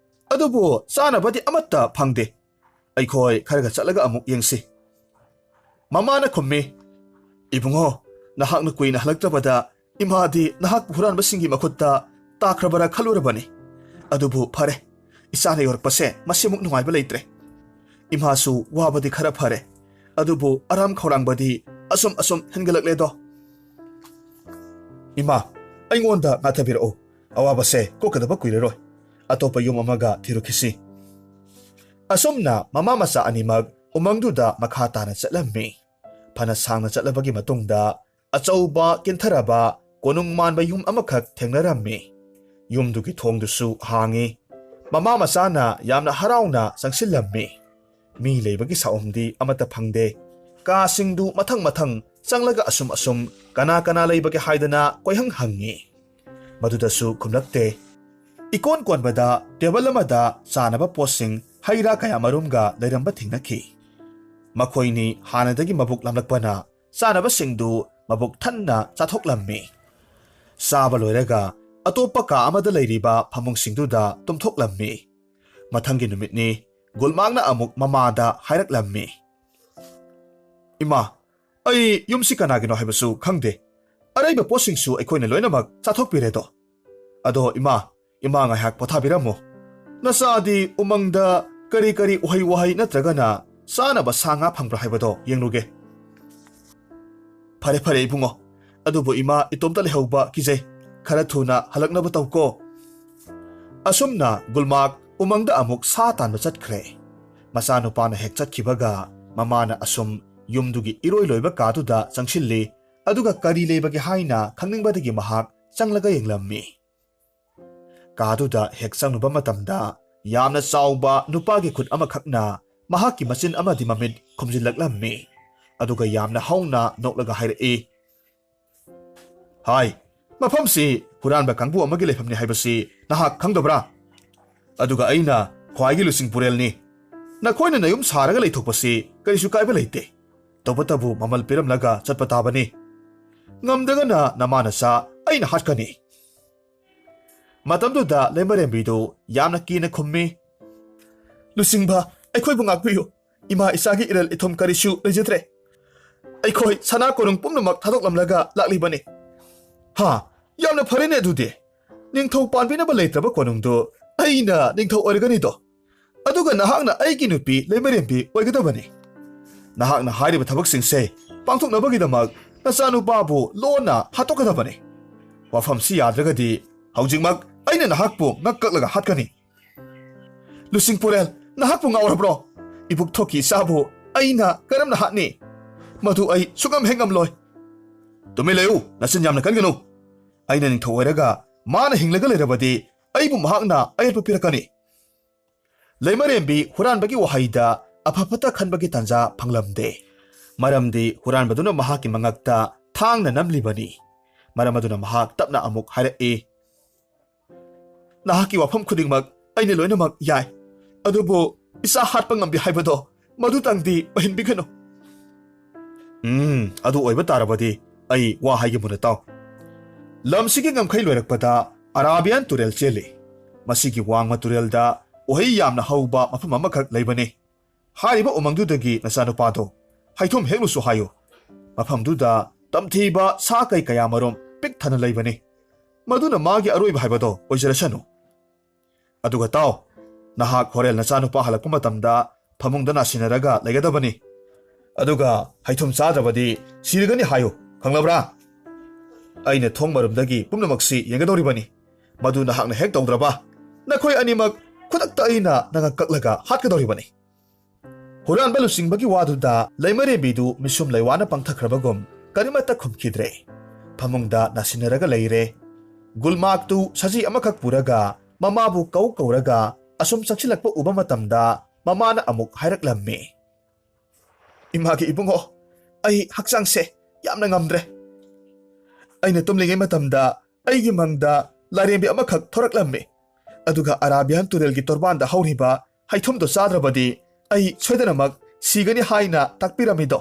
ꯑꯗꯨꯕꯨ ꯆꯥꯅꯕꯗꯤ ꯑꯃꯠꯇ ꯐꯪꯗꯦ꯫ ꯑꯩꯈꯣꯏ ꯈꯔꯒ ꯆꯠꯂꯒ ꯑꯃꯨꯛ ꯌꯦꯡꯁꯤ ꯃꯃꯥꯅ ꯈꯨꯝꯃꯤ ꯏꯕꯨꯡꯉꯣ ꯅꯍꯥꯛꯅ ꯀꯨꯏꯅ ꯍꯜꯂꯛꯇꯕꯗ ꯏꯃꯥꯗꯤ ꯅꯍꯥꯛꯄꯨ ꯍꯨꯔꯥꯟꯕꯁꯤꯡꯒꯤ ꯃꯈꯨꯠꯇ ꯇꯥꯈ꯭ꯔꯕꯔꯥ ꯈꯜꯂꯨꯔꯕꯅꯤ ꯑꯗꯨꯕꯨ ꯐꯔꯦ ꯏꯆꯥꯅ ꯌꯧꯔꯛꯄꯁꯦ ꯃꯁꯤꯃꯨꯛ ꯅꯨꯡꯉꯥꯏꯕ ꯂꯩꯇ꯭ꯔꯦ ꯏꯃꯥꯁꯨ ꯋꯥꯕꯗꯤ ꯈꯔ ꯐꯔꯦ ꯑꯗꯨꯕꯨ ꯑꯔꯥꯝ ꯈꯧꯔꯥꯡꯕꯗꯤ ꯑꯁꯨꯝ ꯍꯦꯟꯒꯠꯂꯛꯂꯦꯗꯣ ꯏꯃꯥ ꯑꯩꯉꯣꯟꯗ ꯉꯥꯊꯕꯤꯔꯛꯎ ꯑꯋꯥꯕꯁꯦ ꯀꯣꯛꯀꯗꯕ ꯀꯨꯏꯔꯔꯣꯏ ꯑꯇꯣꯞꯄ ꯌꯨꯝ ꯑꯃꯒ ꯊꯤꯔꯨꯈꯤꯁꯤ ꯑꯁꯨꯝꯅ ꯃꯃꯥ ꯃꯆꯥ ꯑꯅꯤꯃꯛ ꯎꯃꯪꯗꯨꯗ ꯃꯈꯥ ꯇꯥꯅ ꯆꯠꯂꯝꯃꯤ ꯐꯅ ꯁꯥꯡꯅ ꯆꯠꯂꯕꯒꯤ ꯃꯇꯨꯡꯗ ꯑꯆꯧꯕ ꯀꯤꯟꯊꯔꯕ ꯀꯣꯅꯨꯡ ꯃꯥꯟꯕ ꯌꯨꯝ ꯑꯃꯈꯛ ꯊꯦꯡꯅꯔꯝꯃꯤ ꯌꯨꯝꯗꯨꯒꯤ ꯊꯣꯡꯗꯨꯁꯨ ꯍꯥꯡꯉꯤ ꯃꯃꯥ ꯃꯆꯥꯅ ꯌꯥꯝꯅ ꯍꯔꯥꯎꯅ ꯆꯪꯁꯤꯜꯂꯝꯃꯤ ꯃꯤ ꯂꯩꯕꯒꯤ ꯁꯥꯎꯝꯗꯤ ꯑꯃꯠꯇ ꯐꯪꯗꯦ ꯀꯥꯁꯤꯡꯗꯨ ꯃꯊꯪ ꯆꯪꯂꯒ ꯑꯁꯨꯝ ꯀꯅꯥ ꯂꯩꯕꯒꯦ ꯍꯥꯏꯗꯅ ꯀꯣꯏꯍꯪ ꯍꯪꯉꯤ ꯃꯗꯨꯗꯁꯨ ꯈꯨꯝꯂꯛꯇꯦ ꯏꯀꯣꯟ ꯀꯣꯟꯕꯗ ꯇꯦꯕꯜ ꯑꯃꯗ ꯆꯥꯅꯕ ꯄꯣꯠꯁꯤꯡ ꯍꯩ ꯔꯥ ꯀꯌꯥ ꯃꯔꯨꯝꯒ ꯂꯩꯔꯝꯕ ꯊꯦꯡꯅꯈꯤ ꯃꯈꯣꯏꯅꯤ ꯍꯥꯟꯅꯗꯒꯤ ꯃꯕꯨꯛ ꯂꯥꯝꯂꯛꯄꯅ ꯆꯥꯅꯕꯁꯤꯡꯗꯨ ꯃꯕꯨꯛ ꯊꯟꯅ ꯆꯥꯊꯣꯛꯂꯝꯃꯤ ꯆꯥꯕ ꯂꯣꯏꯔꯒ ꯑꯇꯣꯞꯄ ꯀꯥ ꯑꯃꯗ ꯂꯩꯔꯤꯕ ꯐꯃꯨꯡꯁꯤꯡꯗꯨꯗ ꯇꯨꯝꯊꯣꯛꯂꯝꯃꯤ ꯃꯊꯪꯒꯤ ꯅꯨꯃꯤꯠꯅꯤ ꯒꯨꯜꯃꯥꯛꯅ ꯑꯃꯨꯛ ꯃꯃꯥꯗ ꯍꯥꯏꯔꯛꯂꯝꯃꯤ ꯏꯃꯥ ꯑꯩ ꯌꯨꯝꯁꯤ ꯀꯅꯥꯒꯤꯅꯣ ꯍꯥꯏꯕꯁꯨ ꯈꯪꯗꯦ ꯑꯔꯩꯕ ꯄꯣꯠꯁꯤꯡꯁꯨ ꯑꯩꯈꯣꯏꯅ ꯂꯣꯏꯅꯃꯛ ꯆꯥꯊꯣꯛꯄꯤꯔꯦꯗꯣ ꯑꯗꯣ ꯏꯃꯥ ꯉꯥꯏꯍꯥꯛ ꯄꯣꯊꯥꯕꯤꯔꯝꯃꯣ ꯅꯆꯥꯗꯤ ꯎꯃꯪꯗ ꯀꯔꯤ ꯎꯍꯩ ꯋꯥꯍꯩ ꯅꯠꯇ꯭ꯔꯒꯅ ꯆꯥꯅꯕ ꯁꯥ ꯉꯥ ꯐꯪꯕ꯭ꯔꯥ ꯍꯥꯏꯕꯗꯣ ꯌꯦꯡꯂꯨꯒꯦ ꯐꯔꯦ ꯏꯕꯨꯡꯉꯣ ꯑꯗꯨꯕꯨ ꯏꯃꯥ ꯏꯇꯣꯝꯇ ꯂꯩꯍꯧꯕ ꯀꯤꯖꯩ ꯈꯔ ꯊꯨꯅ ꯍꯜꯂꯛꯅꯕ ꯇꯧꯀꯣ ꯑꯁꯨꯝꯅ ꯒꯨꯜꯃꯥꯛ ꯎꯃꯪꯗ ꯑꯃꯨꯛ ꯁꯥ ꯇꯥꯟꯕ ꯆꯠꯈ꯭ꯔꯦ ꯃꯆꯥꯅꯨꯄꯥꯅ ꯍꯦꯛ ꯆꯠꯈꯤꯕꯒ ꯃꯃꯥꯅ ꯑꯁꯨꯝ ꯌꯨꯝꯗꯨꯒꯤ ꯏꯔꯣꯏ ꯂꯣꯏꯕ ꯀꯥꯗꯨꯗ ꯆꯪꯁꯤꯜꯂꯤ ꯑꯗꯨꯒ ꯀꯔꯤ ꯂꯩꯕꯒꯦ ꯍꯥꯏꯅ ꯈꯪꯅꯤꯡꯕꯗꯒꯤ ꯃꯍꯥꯛ ꯆꯪꯂꯒ ꯌꯦꯡꯂꯝꯃꯤ ꯀꯥꯗꯨꯗ ꯍꯦꯛ ꯆꯪꯂꯨꯕ ꯃꯇꯝꯗ ꯌꯥꯝꯅ ꯆꯥꯎꯕ ꯅꯨꯄꯥꯒꯤ ꯈꯨꯠ ꯑꯃꯈꯛꯅ ꯃꯍꯥꯛꯀꯤ ꯃꯆꯤꯟ ꯑꯃꯗꯤ ꯃꯃꯤꯠ ꯈꯨꯝꯖꯤꯜꯂꯛꯂꯝꯃꯤ ꯑꯗꯨꯒ ꯌꯥꯝꯅ ꯍꯧꯅ ꯅꯣꯛꯂꯒ ꯍꯥꯏꯔꯛꯏ ꯍꯥꯏ ꯃꯐꯝꯁꯤ ꯍꯨꯔꯥꯟꯕ ꯀꯥꯡꯕꯨ ꯑꯃꯒꯤ ꯂꯩꯐꯝꯅꯤ ꯍꯥꯏꯕꯁꯤ ꯅꯍꯥꯛ ꯈꯪꯗꯕ꯭ꯔꯥ ꯑꯗꯨꯒ ꯑꯩꯅ ꯈ꯭ꯋꯥꯏꯒꯤ ꯂꯨꯆꯤꯡ ꯄꯨꯔꯦꯜꯅꯤ ꯅꯈꯣꯏꯅ ꯅꯌꯨꯝ ꯁꯥꯔꯒ ꯂꯩꯊꯣꯛꯄꯁꯤ ꯀꯔꯤꯁꯨ ꯀꯥꯏꯕ ꯂꯩꯇꯦ ꯇꯧꯕꯇꯕꯨ ꯃꯃꯜ ꯄꯤꯔꯝꯂꯒ ꯆꯠꯄ ꯇꯥꯕꯅꯤ ꯉꯝꯗ꯭ꯔꯒꯅ ꯅꯃꯥꯅꯆꯥ ꯑꯩꯅ ꯍꯥꯠꯀꯅꯤ ꯃꯇꯝꯗꯨꯗ ꯂꯩꯃꯔꯦꯝꯕꯤꯗꯨ ꯌꯥꯝꯅ ꯀꯤꯅ ꯈꯨꯝꯃꯤ ꯂꯨꯆꯤꯡꯕ ꯑꯩꯈꯣꯏꯕꯨ ꯉꯥꯛꯄꯤꯌꯨ ꯏꯃꯥ ꯏꯆꯥꯒꯤ ꯏꯔꯜ ꯏꯊꯨꯝ ꯀꯔꯤꯁꯨ ꯂꯩꯖꯗ꯭ꯔꯦ ꯑꯩꯈꯣꯏ ꯁꯅꯥ ꯀꯣꯅꯨꯡ ꯄꯨꯝꯅꯃꯛ ꯊꯥꯗꯣꯛꯂꯝꯂꯒ ꯂꯥꯛꯂꯤꯕꯅꯤ ꯌꯥꯝꯅ ꯐꯔꯦꯅꯦ ꯑꯗꯨꯗꯤ ꯅꯤꯡꯊꯧ ꯄꯥꯟꯕꯤꯅꯕ ꯂꯩꯇ꯭ꯔꯕ ꯀꯣꯅꯨꯡꯗꯨ ꯑꯩꯅ ꯅꯤꯡꯊꯧ ꯑꯣꯏꯔꯒꯅꯤꯗꯣ ꯑꯗꯨꯒ ꯅꯍꯥꯛꯅ ꯑꯩꯒꯤ ꯅꯨꯄꯤ ꯂꯩꯃꯔꯦꯝꯕꯤ ꯑꯣꯏꯒꯗꯕꯅꯤ ꯅꯍꯥꯛꯅ ꯍꯥꯏꯔꯤꯕ ꯊꯕꯛꯁꯤꯡꯁꯦ ꯄꯥꯡꯊꯣꯛꯅꯕꯒꯤꯗꯃꯛ ꯅꯆꯥꯅꯨꯄꯥꯕꯨ ꯂꯣꯟꯅ ꯍꯥꯠꯇꯣꯛꯀꯗꯕꯅꯤ ꯋꯥꯐꯝꯁꯤ ꯌꯥꯗ꯭ꯔꯒꯗꯤ ꯍꯧꯖꯤꯛꯃꯛ ꯑꯩꯅ ꯅꯍꯥꯛꯄꯨ ꯉꯛꯀꯛꯂꯒ ꯍꯥꯠꯀꯅꯤ ꯂꯨꯆꯤꯡ ꯄꯨꯔꯦꯜ ꯅꯍꯥꯛꯄꯨ ꯉꯥꯎꯔꯕ꯭ꯔꯣ ꯏꯕꯨꯛ ꯊꯣꯛꯀꯤ ꯏꯆꯥꯕꯨ ꯑꯩꯅ ꯀꯔꯝꯅ ꯍꯥꯠꯅꯤ ꯃꯗꯨ ꯑꯩ ꯁꯨꯡꯉꯝ ꯍꯦꯛ ꯉꯝꯂꯣꯏ ꯇꯨꯃꯤꯟ ꯂꯩꯌꯨ ꯅꯆꯤꯟ ꯌꯥꯝꯅ ꯀꯟꯒꯅꯨ ꯑꯩꯅ ꯅꯤꯡꯊꯧ ꯑꯣꯏꯔꯒ ꯃꯥꯅ ꯍꯤꯡꯂꯒ ꯂꯩꯔꯕꯗꯤ ꯑꯩꯕꯨ ꯃꯍꯥꯛꯅ ꯑꯌꯦꯠꯄ ꯄꯤꯔꯛꯀꯅꯤ ꯂꯩꯃꯔꯦꯝꯕꯤ ꯍꯨꯔꯥꯟꯕꯒꯤ ꯋꯥꯍꯩꯗ ꯑꯐ ꯐꯠꯇ ꯈꯟꯕꯒꯤ ꯇꯥꯟꯖꯥ ꯐꯪꯂꯝꯗꯦ ꯃꯔꯝꯗꯤ ꯍꯨꯔꯥꯟꯕꯗꯨꯅ ꯃꯍꯥꯛꯀꯤ ꯃꯉꯛꯇ ꯊꯥꯡꯅ ꯅꯝꯂꯤꯕꯅꯤ ꯃꯔꯝ ꯑꯗꯨꯅ ꯃꯍꯥꯛ ꯇꯞꯅ ꯑꯃꯨꯛ ꯍꯥꯏꯔꯛꯏ ꯅꯍꯥꯛꯀꯤ ꯋꯥꯐꯝ ꯈꯨꯗꯤꯡꯃꯛ ꯑꯩꯅ ꯂꯣꯏꯅꯃꯛ ꯌꯥꯏ ꯑꯗꯨꯕꯨ ꯏꯆꯥ ꯍꯥꯠꯄ ꯉꯝꯕꯤ ꯍꯥꯏꯕꯗꯣ ꯃꯗꯨꯇꯪꯗꯤ ꯑꯣꯏꯍꯟꯕꯤꯒꯅꯨ ꯑꯗꯨ ꯑꯣꯏꯕ ꯇꯥꯔꯕꯗꯤ ꯑꯩ ꯋꯥ ꯍꯥꯏꯒꯦ ꯃꯨꯟꯅ ꯇꯥꯎ ꯂꯝꯁꯤꯒꯤ ꯉꯝꯈꯩ ꯂꯣꯏꯔꯛꯄꯗ ꯑꯔꯥꯕꯤꯌꯥꯟ ꯇꯨꯔꯦꯜ ꯆꯦꯜꯂꯤ ꯃꯁꯤꯒꯤ ꯋꯥꯡꯃ ꯇꯨꯔꯦꯜꯗ ꯎꯍꯩ ꯌꯥꯝꯅ ꯍꯧꯕ ꯃꯐꯝ ꯑꯃꯈꯛ ꯂꯩꯕꯅꯤ ꯍꯥꯏꯔꯤꯕ ꯎꯃꯪꯗꯨꯗꯒꯤ ꯅꯆꯥꯅꯨꯄꯥꯗꯣ ꯍꯩꯊꯨꯝ ꯍꯦꯛꯂꯨꯁꯨ ꯍꯥꯏꯌꯨ ꯃꯐꯝꯗꯨꯗ ꯇꯝꯊꯤꯕ ꯁꯥ ꯀꯩ ꯀꯌꯥ ꯃꯔꯨꯝ ꯄꯤꯛ ꯊꯟꯅ ꯂꯩꯕꯅꯤ ꯃꯗꯨꯅ ꯃꯥꯒꯤ ꯑꯔꯣꯏꯕ ꯍꯥꯏꯕꯗꯣ ꯑꯣꯏꯖꯔꯁꯅꯨ ꯑꯗꯨꯒ ꯇꯥꯎ ꯅꯍꯥꯛ ꯍꯣꯔꯦꯟ ꯅꯆꯥꯅꯨꯄꯥ ꯍꯜꯂꯛꯄ ꯃꯇꯝꯗ ꯐꯃꯨꯡꯗ ꯅꯥꯁꯤꯟꯅꯔꯒ ꯂꯩꯒꯗꯕꯅꯤ ꯑꯗꯨꯒ ꯍꯩꯊꯨꯝ ꯆꯥꯗ꯭ꯔꯕꯗꯤ ꯁꯤꯔꯒꯅꯤ ꯍꯥꯏꯌꯨ ꯈꯪꯂꯕ꯭ꯔꯥ ꯑꯩꯅ ꯊꯣꯡ ꯃꯔꯨꯝꯗꯒꯤ ꯄꯨꯝꯅꯃꯛꯁꯤ ꯌꯦꯡꯒꯗꯧꯔꯤꯕꯅꯤ ꯃꯗꯨ ꯅꯍꯥꯛꯅ ꯍꯦꯛ ꯇꯧꯗ꯭ꯔꯕ ꯅꯈꯣꯏ ꯑꯅꯤꯃꯛ ꯈꯨꯗꯛꯇ ꯑꯩꯅ ꯅꯉꯛ ꯀꯛꯂꯒ ꯍꯥꯠꯀꯗꯧꯔꯤꯕꯅꯤ ꯍꯨꯔꯥꯟꯕ ꯂꯨꯆꯤꯡꯕꯒꯤ ꯋꯥꯗꯨꯗ ꯂꯩꯃꯔꯦꯝꯕꯤꯗꯨ ꯃꯤꯁꯨꯝ ꯂꯩꯋꯥꯅ ꯄꯪꯊꯈ꯭ꯔꯕꯒꯨꯝ ꯀꯔꯤꯃꯠꯇ ꯈꯨꯝꯈꯤꯗ꯭ꯔꯦ ꯐꯃꯨꯡꯗ ꯅꯥꯁꯤꯟꯅꯔꯒ ꯂꯩꯔꯦ ꯒꯨꯜꯃꯥꯛꯇꯨ ꯁꯖꯤ ꯑꯃꯈꯛ ꯄꯨꯔꯒ ꯃꯃꯥꯕꯨ ꯀꯧꯔꯒ ꯑꯁꯨꯝ ꯆꯪꯁꯤꯜꯂꯛꯄ ꯎꯕ ꯃꯇꯝꯗ ꯃꯃꯥꯅ ꯑꯃꯨꯛ ꯍꯥꯏꯔꯛꯂꯝꯃꯤ ꯏꯃꯥꯒꯤ ꯏꯕꯨꯡꯉꯣ ꯑꯩ ꯍꯛꯆꯥꯡꯁꯦ ꯌꯥꯝꯅ ꯉꯝꯗ꯭ꯔꯦ ꯑꯩꯅ ꯇꯨꯝꯂꯤꯉꯩ ꯃꯇꯝꯗ ꯑꯩꯒꯤ ꯃꯪꯗ ꯂꯥꯏꯔꯦꯝꯕꯤ ꯑꯃꯈꯛ ꯊꯣꯔꯛꯂꯝꯃꯤ ꯑꯗꯨꯒ ꯑꯔꯥꯕꯤꯌꯥꯟ ꯇꯨꯔꯦꯜꯒꯤ ꯇꯣꯔꯕꯥꯟꯗ ꯍꯧꯔꯤꯕ ꯍꯩꯊꯨꯝꯗꯣ ꯆꯥꯗ꯭ꯔꯕꯗꯤ ꯑꯩ ꯁꯣꯏꯗꯅꯃꯛ ꯁꯤꯒꯅꯤ ꯍꯥꯏꯅ ꯇꯥꯛꯄꯤꯔꯝꯃꯤꯗꯣ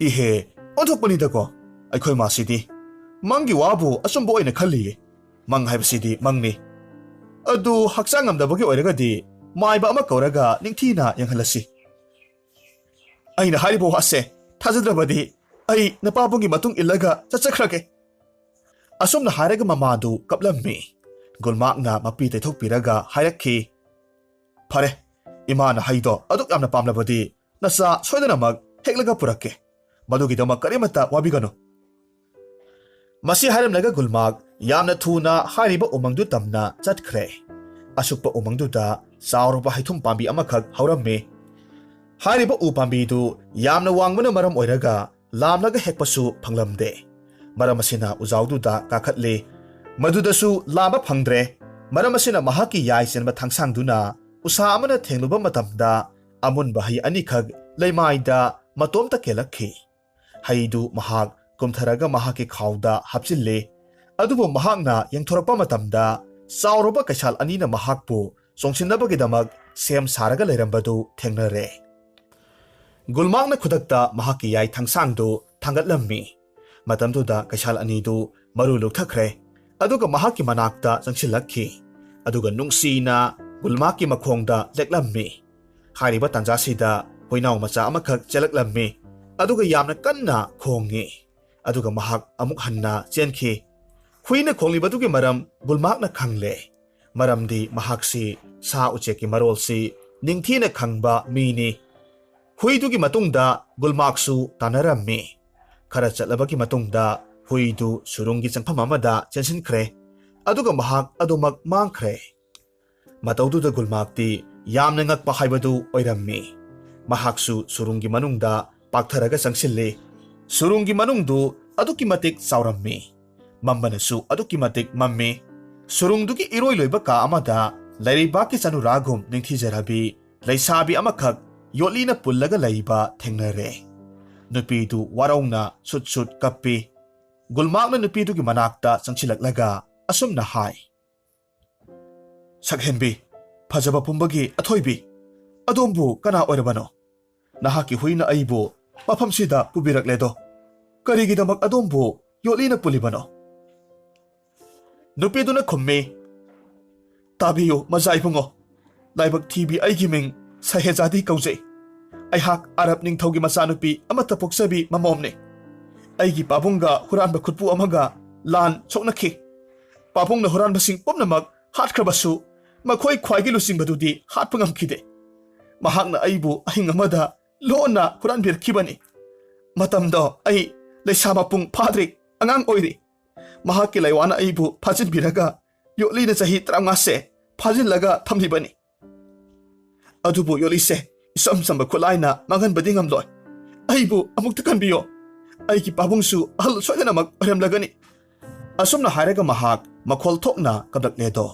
ꯏꯍꯦ ꯑꯣꯟꯊꯣꯛꯄꯅꯤꯗꯀꯣ ꯑꯩꯈꯣꯏ ꯃꯥꯁꯤꯗꯤ ꯃꯪꯒꯤ ꯋꯥꯕꯨ ꯑꯆꯨꯝꯕ ꯑꯣꯏꯅ ꯈꯜꯂꯤꯌꯦ ꯃꯪ ꯍꯥꯏꯕꯁꯤꯗꯤ ꯃꯪꯅꯤ ꯑꯗꯨ ꯍꯛꯆꯥꯡ ꯉꯝꯗꯕꯒꯤ ꯑꯣꯏꯔꯒꯗꯤ ꯃꯥꯏꯕ ꯑꯃ ꯀꯧꯔꯒ ꯅꯤꯡꯊꯤꯅ ꯌꯦꯡꯍꯜꯂꯁꯤ ꯑꯩꯅ ꯍꯥꯏꯔꯤꯕ ꯋꯥꯁꯦ ꯊꯥꯖꯗ꯭ꯔꯕꯗꯤ ꯑꯩ ꯅꯄꯥꯕꯨꯡꯒꯤ ꯃꯇꯨꯡ ꯏꯜꯂꯒ ꯆꯠꯆꯈ꯭ꯔꯒꯦ ꯑꯁꯨꯝꯅ ꯍꯥꯏꯔꯒ ꯃꯃꯥꯗꯨ ꯀꯞꯂꯝꯃꯤ ꯒꯨꯜꯃꯥꯛꯅ ꯃꯄꯤ ꯇꯩꯊꯣꯛꯄꯤꯔꯒ ꯍꯥꯏꯔꯛꯈꯤ ꯐꯔꯦ ꯏꯃꯥꯅ ꯍꯩꯗꯣ ꯑꯗꯨꯛ ꯌꯥꯝꯅ ꯄꯥꯝꯂꯕꯗꯤ ꯅꯆꯥ ꯁꯣꯏꯗꯅꯃꯛ ꯍꯦꯛꯂꯒ ꯄꯨꯔꯛꯀꯦ ꯃꯗꯨꯒꯤꯗꯃꯛ ꯀꯔꯤꯃꯠꯇ ꯋꯥꯕꯤꯒꯅꯨ ꯃꯁꯤ ꯍꯥꯏꯔꯝꯂꯒ ꯒꯨꯜꯃꯥꯛ ꯌꯥꯝꯅ ꯊꯨꯅ ꯍꯥꯏꯔꯤꯕ ꯎꯃꯪꯗꯨ ꯇꯝꯅ ꯆꯠꯈ꯭ꯔꯦ ꯑꯁꯨꯛꯄ ꯎꯃꯪꯗꯨꯗ ꯆꯥꯎꯔꯕ ꯍꯩꯊꯨꯝ ꯄꯥꯝꯕꯤ ꯑꯃꯈꯛ ꯍꯧꯔꯝꯃꯤ ꯍꯥꯏꯔꯤꯕ ꯎ ꯄꯥꯝꯕꯤꯗꯨ ꯌꯥꯝꯅ ꯋꯥꯡꯕꯅ ꯃꯔꯝ ꯑꯣꯏꯔꯒ ꯂꯥꯝꯂꯒ ꯍꯦꯛꯄꯁꯨ ꯐꯪꯂꯝꯗꯦ ꯃꯔꯝ ꯑꯁꯤꯅ ꯎꯖꯥꯎꯗꯨꯗ ꯀꯥꯈꯠꯂꯤ ꯃꯗꯨꯗꯁꯨ ꯂꯥꯝꯕ ꯐꯪꯗ꯭ꯔꯦ ꯃꯔꯝ ꯑꯁꯤꯅ ꯃꯍꯥꯛꯀꯤ ꯌꯥꯏ ꯆꯦꯟꯕ ꯊꯥꯡꯁꯥꯡꯗꯨꯅ ꯎꯁꯥ ꯑꯃꯅ ꯊꯦꯡꯂꯨꯕ ꯃꯇꯝꯗ ꯑꯃꯨꯟꯕ ꯍꯩ ꯑꯅꯤꯈꯛ ꯂꯩꯃꯥꯏꯗ ꯃꯇꯣꯝꯇ ꯀꯦꯜꯂꯛꯈꯤ ꯍꯩꯗꯨ ꯃꯍꯥꯛ ꯀꯨꯝꯊꯔꯒ ꯃꯍꯥꯛꯀꯤ ꯈꯥꯎꯗ ꯍꯥꯞꯆꯤꯜꯂꯤ ꯑꯗꯨꯕꯨ ꯃꯍꯥꯛꯅ ꯌꯦꯡꯊꯣꯔꯛꯄ ꯃꯇꯝꯗ ꯆꯥꯎꯔꯕ ꯀꯩꯁꯥꯜ ꯑꯅꯤꯅ ꯃꯍꯥꯛꯄꯨ ꯆꯣꯡꯁꯤꯟꯅꯕꯒꯤꯗꯃꯛ ꯁꯦꯝ ꯁꯥꯔꯒ ꯂꯩꯔꯝꯕꯗꯨ ꯊꯦꯡꯅꯔꯦ ꯒꯨꯜꯃꯥꯛꯅ ꯈꯨꯗꯛꯇ ꯃꯍꯥꯛꯀꯤ ꯌꯥꯏ ꯊꯥꯡꯁꯥꯡꯗꯨ ꯊꯥꯡꯒꯠꯂꯝꯃꯤ ꯃꯇꯝꯗꯨꯗ ꯀꯩꯁꯥꯜ ꯑꯅꯤꯗꯨ ꯃꯔꯨ ꯂꯨꯞꯊꯈ꯭ꯔꯦ ꯑꯗꯨꯒ ꯃꯍꯥꯛꯀꯤ ꯃꯅꯥꯛꯇ ꯆꯪꯁꯤꯜꯂꯛꯈꯤ ꯑꯗꯨꯒ ꯅꯨꯡꯁꯤꯅ ꯒꯨꯜꯃꯥꯛꯀꯤ ꯃꯈꯣꯡꯗ ꯂꯦꯛꯂꯝꯃꯤ ꯍꯥꯏꯔꯤꯕ ꯇꯥꯟꯖꯥꯁꯤꯗ ꯍꯨꯏꯅꯥꯎ ꯃꯆꯥ ꯑꯃꯈꯛ ꯆꯦꯜꯂꯛꯂꯝꯃꯤ ꯑꯗꯨꯒ ꯌꯥꯝꯅ ꯀꯟꯅ ꯈꯣꯡꯉꯤ ꯑꯗꯨꯒ ꯃꯍꯥꯛ ꯑꯃꯨꯛ ꯍꯟꯅ ꯆꯦꯟꯈꯤ ꯍꯨꯏꯅ ꯈꯣꯡꯂꯤꯕꯗꯨꯒꯤ ꯃꯔꯝ ꯒꯨꯜꯃꯥꯛꯅ ꯈꯪꯂꯦ ꯃꯔꯝꯗꯤ ꯃꯍꯥꯛꯁꯤ ꯁꯥ ꯎꯆꯦꯛꯀꯤ ꯃꯔꯣꯜꯁꯤ ꯅꯤꯡꯊꯤꯅ ꯈꯪꯕ ꯃꯤꯅꯤ ꯍꯨꯏꯗꯨꯒꯤ ꯃꯇꯨꯡꯗ ꯒꯨꯜꯃꯥꯛꯁꯨ ꯇꯥꯟꯅꯔꯝꯃꯤ ꯈꯔ ꯆꯠꯂꯕꯒꯤ ꯃꯇꯨꯡꯗ ꯍꯨꯏꯗꯨ ꯁꯨꯔꯨꯡꯒꯤ ꯆꯪꯐꯝ ꯑꯃꯗ ꯆꯦꯟꯁꯤꯟꯈ꯭ꯔꯦ ꯑꯗꯨꯒ ꯃꯍꯥꯛ ꯑꯗꯨꯃꯛ ꯃꯥꯡꯈ꯭ꯔꯦ ꯃꯇꯧꯗꯨꯗ ꯒꯨꯜꯃꯥꯛꯇꯤ ꯌꯥꯝꯅ ꯉꯛꯄ ꯍꯥꯏꯕꯗꯨ ꯑꯣꯏꯔꯝꯃꯤ ꯃꯍꯥꯛꯁꯨ ꯁꯨꯔꯨꯡꯒꯤ ꯃꯅꯨꯡꯗ ꯄꯥꯛꯊꯔꯒ ꯆꯪꯁꯤꯜꯂꯤ ꯁꯨꯔꯨꯡꯒꯤ ꯃꯅꯨꯡꯗꯨ ꯑꯗꯨꯛꯀꯤ ꯃꯇꯤꯛ ꯆꯥꯎꯔꯝꯃꯤ ꯃꯝꯕꯅꯁꯨ ꯑꯗꯨꯛꯀꯤ ꯃꯇꯤꯛ ꯃꯝꯃꯤ ꯁꯨꯔꯨꯡꯗꯨꯒꯤ ꯏꯔꯣꯏ ꯂꯣꯏꯕ ꯀꯥ ꯑꯃꯗ ꯂꯩꯔꯩꯕꯥꯛꯀꯤ ꯆꯅꯨꯔꯥꯒꯨꯝ ꯅꯤꯡꯊꯤꯖꯔꯕꯤ ꯂꯩꯁꯥꯕꯤ ꯑꯃꯈꯛ ꯌꯣꯠꯂꯤꯅ ꯄꯨꯜꯂꯒ ꯂꯩꯕ ꯊꯦꯡꯅꯔꯦ ꯅꯨꯄꯤꯗꯨ ꯋꯥꯔꯧꯅ ꯁꯨꯠ ꯁꯨꯠ ꯀꯞꯄꯤ ꯒꯨꯜꯃꯥꯛꯅ ꯅꯨꯄꯤꯗꯨꯒꯤ ꯃꯅꯥꯛꯇ ꯆꯪꯁꯤꯜꯂꯛꯂꯒ ꯑꯁꯨꯝꯅ ꯍꯥꯏ ꯁꯛꯍꯦꯟꯕꯤ ꯐꯖꯕ ꯄꯨꯝꯕꯒꯤ ꯑꯊꯣꯏꯕꯤ ꯑꯗꯣꯝꯕꯨ ꯀꯅꯥ ꯑꯣꯏꯔꯕꯅꯣ ꯅꯍꯥꯛꯀꯤ ꯍꯨꯏꯅ ꯑꯩꯕꯨ ꯃꯐꯝꯁꯤꯗ ꯄꯨꯕꯤꯔꯛꯂꯦꯗꯣ ꯀꯔꯤꯒꯤꯗꯃꯛ ꯑꯗꯣꯝꯕꯨ ꯌꯣꯠꯂꯤꯅ ꯄꯨꯜꯂꯤꯕꯅꯣ ꯅꯨꯄꯤꯗꯨꯅ ꯈꯨꯝꯃꯤ ꯇꯥꯕꯤꯌꯨ ꯃꯖꯥ ꯏꯕꯨꯡꯉꯣ ꯂꯥꯏꯕꯛ ꯊꯤꯕꯤ ꯑꯩꯒꯤ ꯃꯤꯡ ꯁꯍꯦꯖꯥꯗꯤ ꯀꯧꯖꯩ ꯑꯩꯍꯥꯛ ꯑꯔꯕ ꯅꯤꯡꯊꯧꯒꯤ ꯃꯆꯥꯅꯨꯄꯤ ꯑꯃꯠꯇ ꯄꯣꯛꯆꯕꯤ ꯃꯃꯣꯝꯅꯤ ꯑꯩꯒꯤ ꯄꯥꯕꯨꯡꯒ ꯍꯨꯔꯥꯟꯕ ꯈꯨꯠꯄꯨ ꯑꯃꯒ ꯂꯥꯟ ꯁꯣꯛꯅꯈꯤ ꯄꯥꯕꯨꯡꯅ ꯍꯨꯔꯥꯟꯕꯁꯤꯡ ꯄꯨꯝꯅꯃꯛ ꯍꯥꯠꯈ꯭ꯔꯕꯁꯨ ꯃꯈꯣꯏ ꯈ꯭ꯋꯥꯏꯒꯤ ꯂꯨꯆꯤꯡꯕꯗꯨꯗꯤ ꯍꯥꯠꯄ ꯉꯝꯈꯤꯗꯦ ꯃꯍꯥꯛꯅ ꯑꯩꯕꯨ ꯑꯍꯤꯡ ꯑꯃꯗ ꯂꯣꯟꯅ ꯍꯨꯔꯥꯟꯕꯤꯔꯛꯈꯤꯕꯅꯤ ꯃꯇꯝꯗꯣ ꯑꯩ ꯂꯩꯁꯥ ꯃꯄꯨꯡ ꯐꯥꯗ꯭ꯔꯤ ꯑꯉꯥꯡ ꯑꯣꯏꯔꯤ ꯃꯍꯥꯛꯀꯤ ꯂꯩꯋꯥꯅ ꯑꯩꯕꯨ ꯐꯥꯖꯤꯟꯕꯤꯔꯒ ꯌꯣꯠꯂꯤꯅ ꯆꯍꯤ 15ꯁꯦ ꯐꯥꯖꯤꯜꯂꯒ ꯊꯝꯂꯤꯕꯅꯤ ꯑꯗꯨꯕꯨ ꯌꯣꯠꯂꯤꯁꯦ ꯏꯆꯝ ꯆꯝꯕ ꯈꯨꯠꯂꯥꯏꯅ ꯃꯥꯡꯍꯟꯕꯗꯤ ꯉꯝꯂꯣꯏ ꯑꯩꯕꯨ ꯑꯃꯨꯛꯇ ꯀꯟꯕꯤꯌꯣ ꯑꯩꯒꯤ ꯄꯥꯕꯨꯡꯁꯨ ꯑꯍꯜ ꯁꯣꯏꯗꯅꯃꯛ ꯑꯣꯏꯔꯝꯂꯒꯅꯤ ꯑꯁꯨꯝꯅ ꯍꯥꯏꯔꯒ ꯃꯍꯥꯛ ꯃꯈꯣꯜ ꯊꯣꯛꯅ ꯀꯞꯂꯛꯂꯦꯗꯣ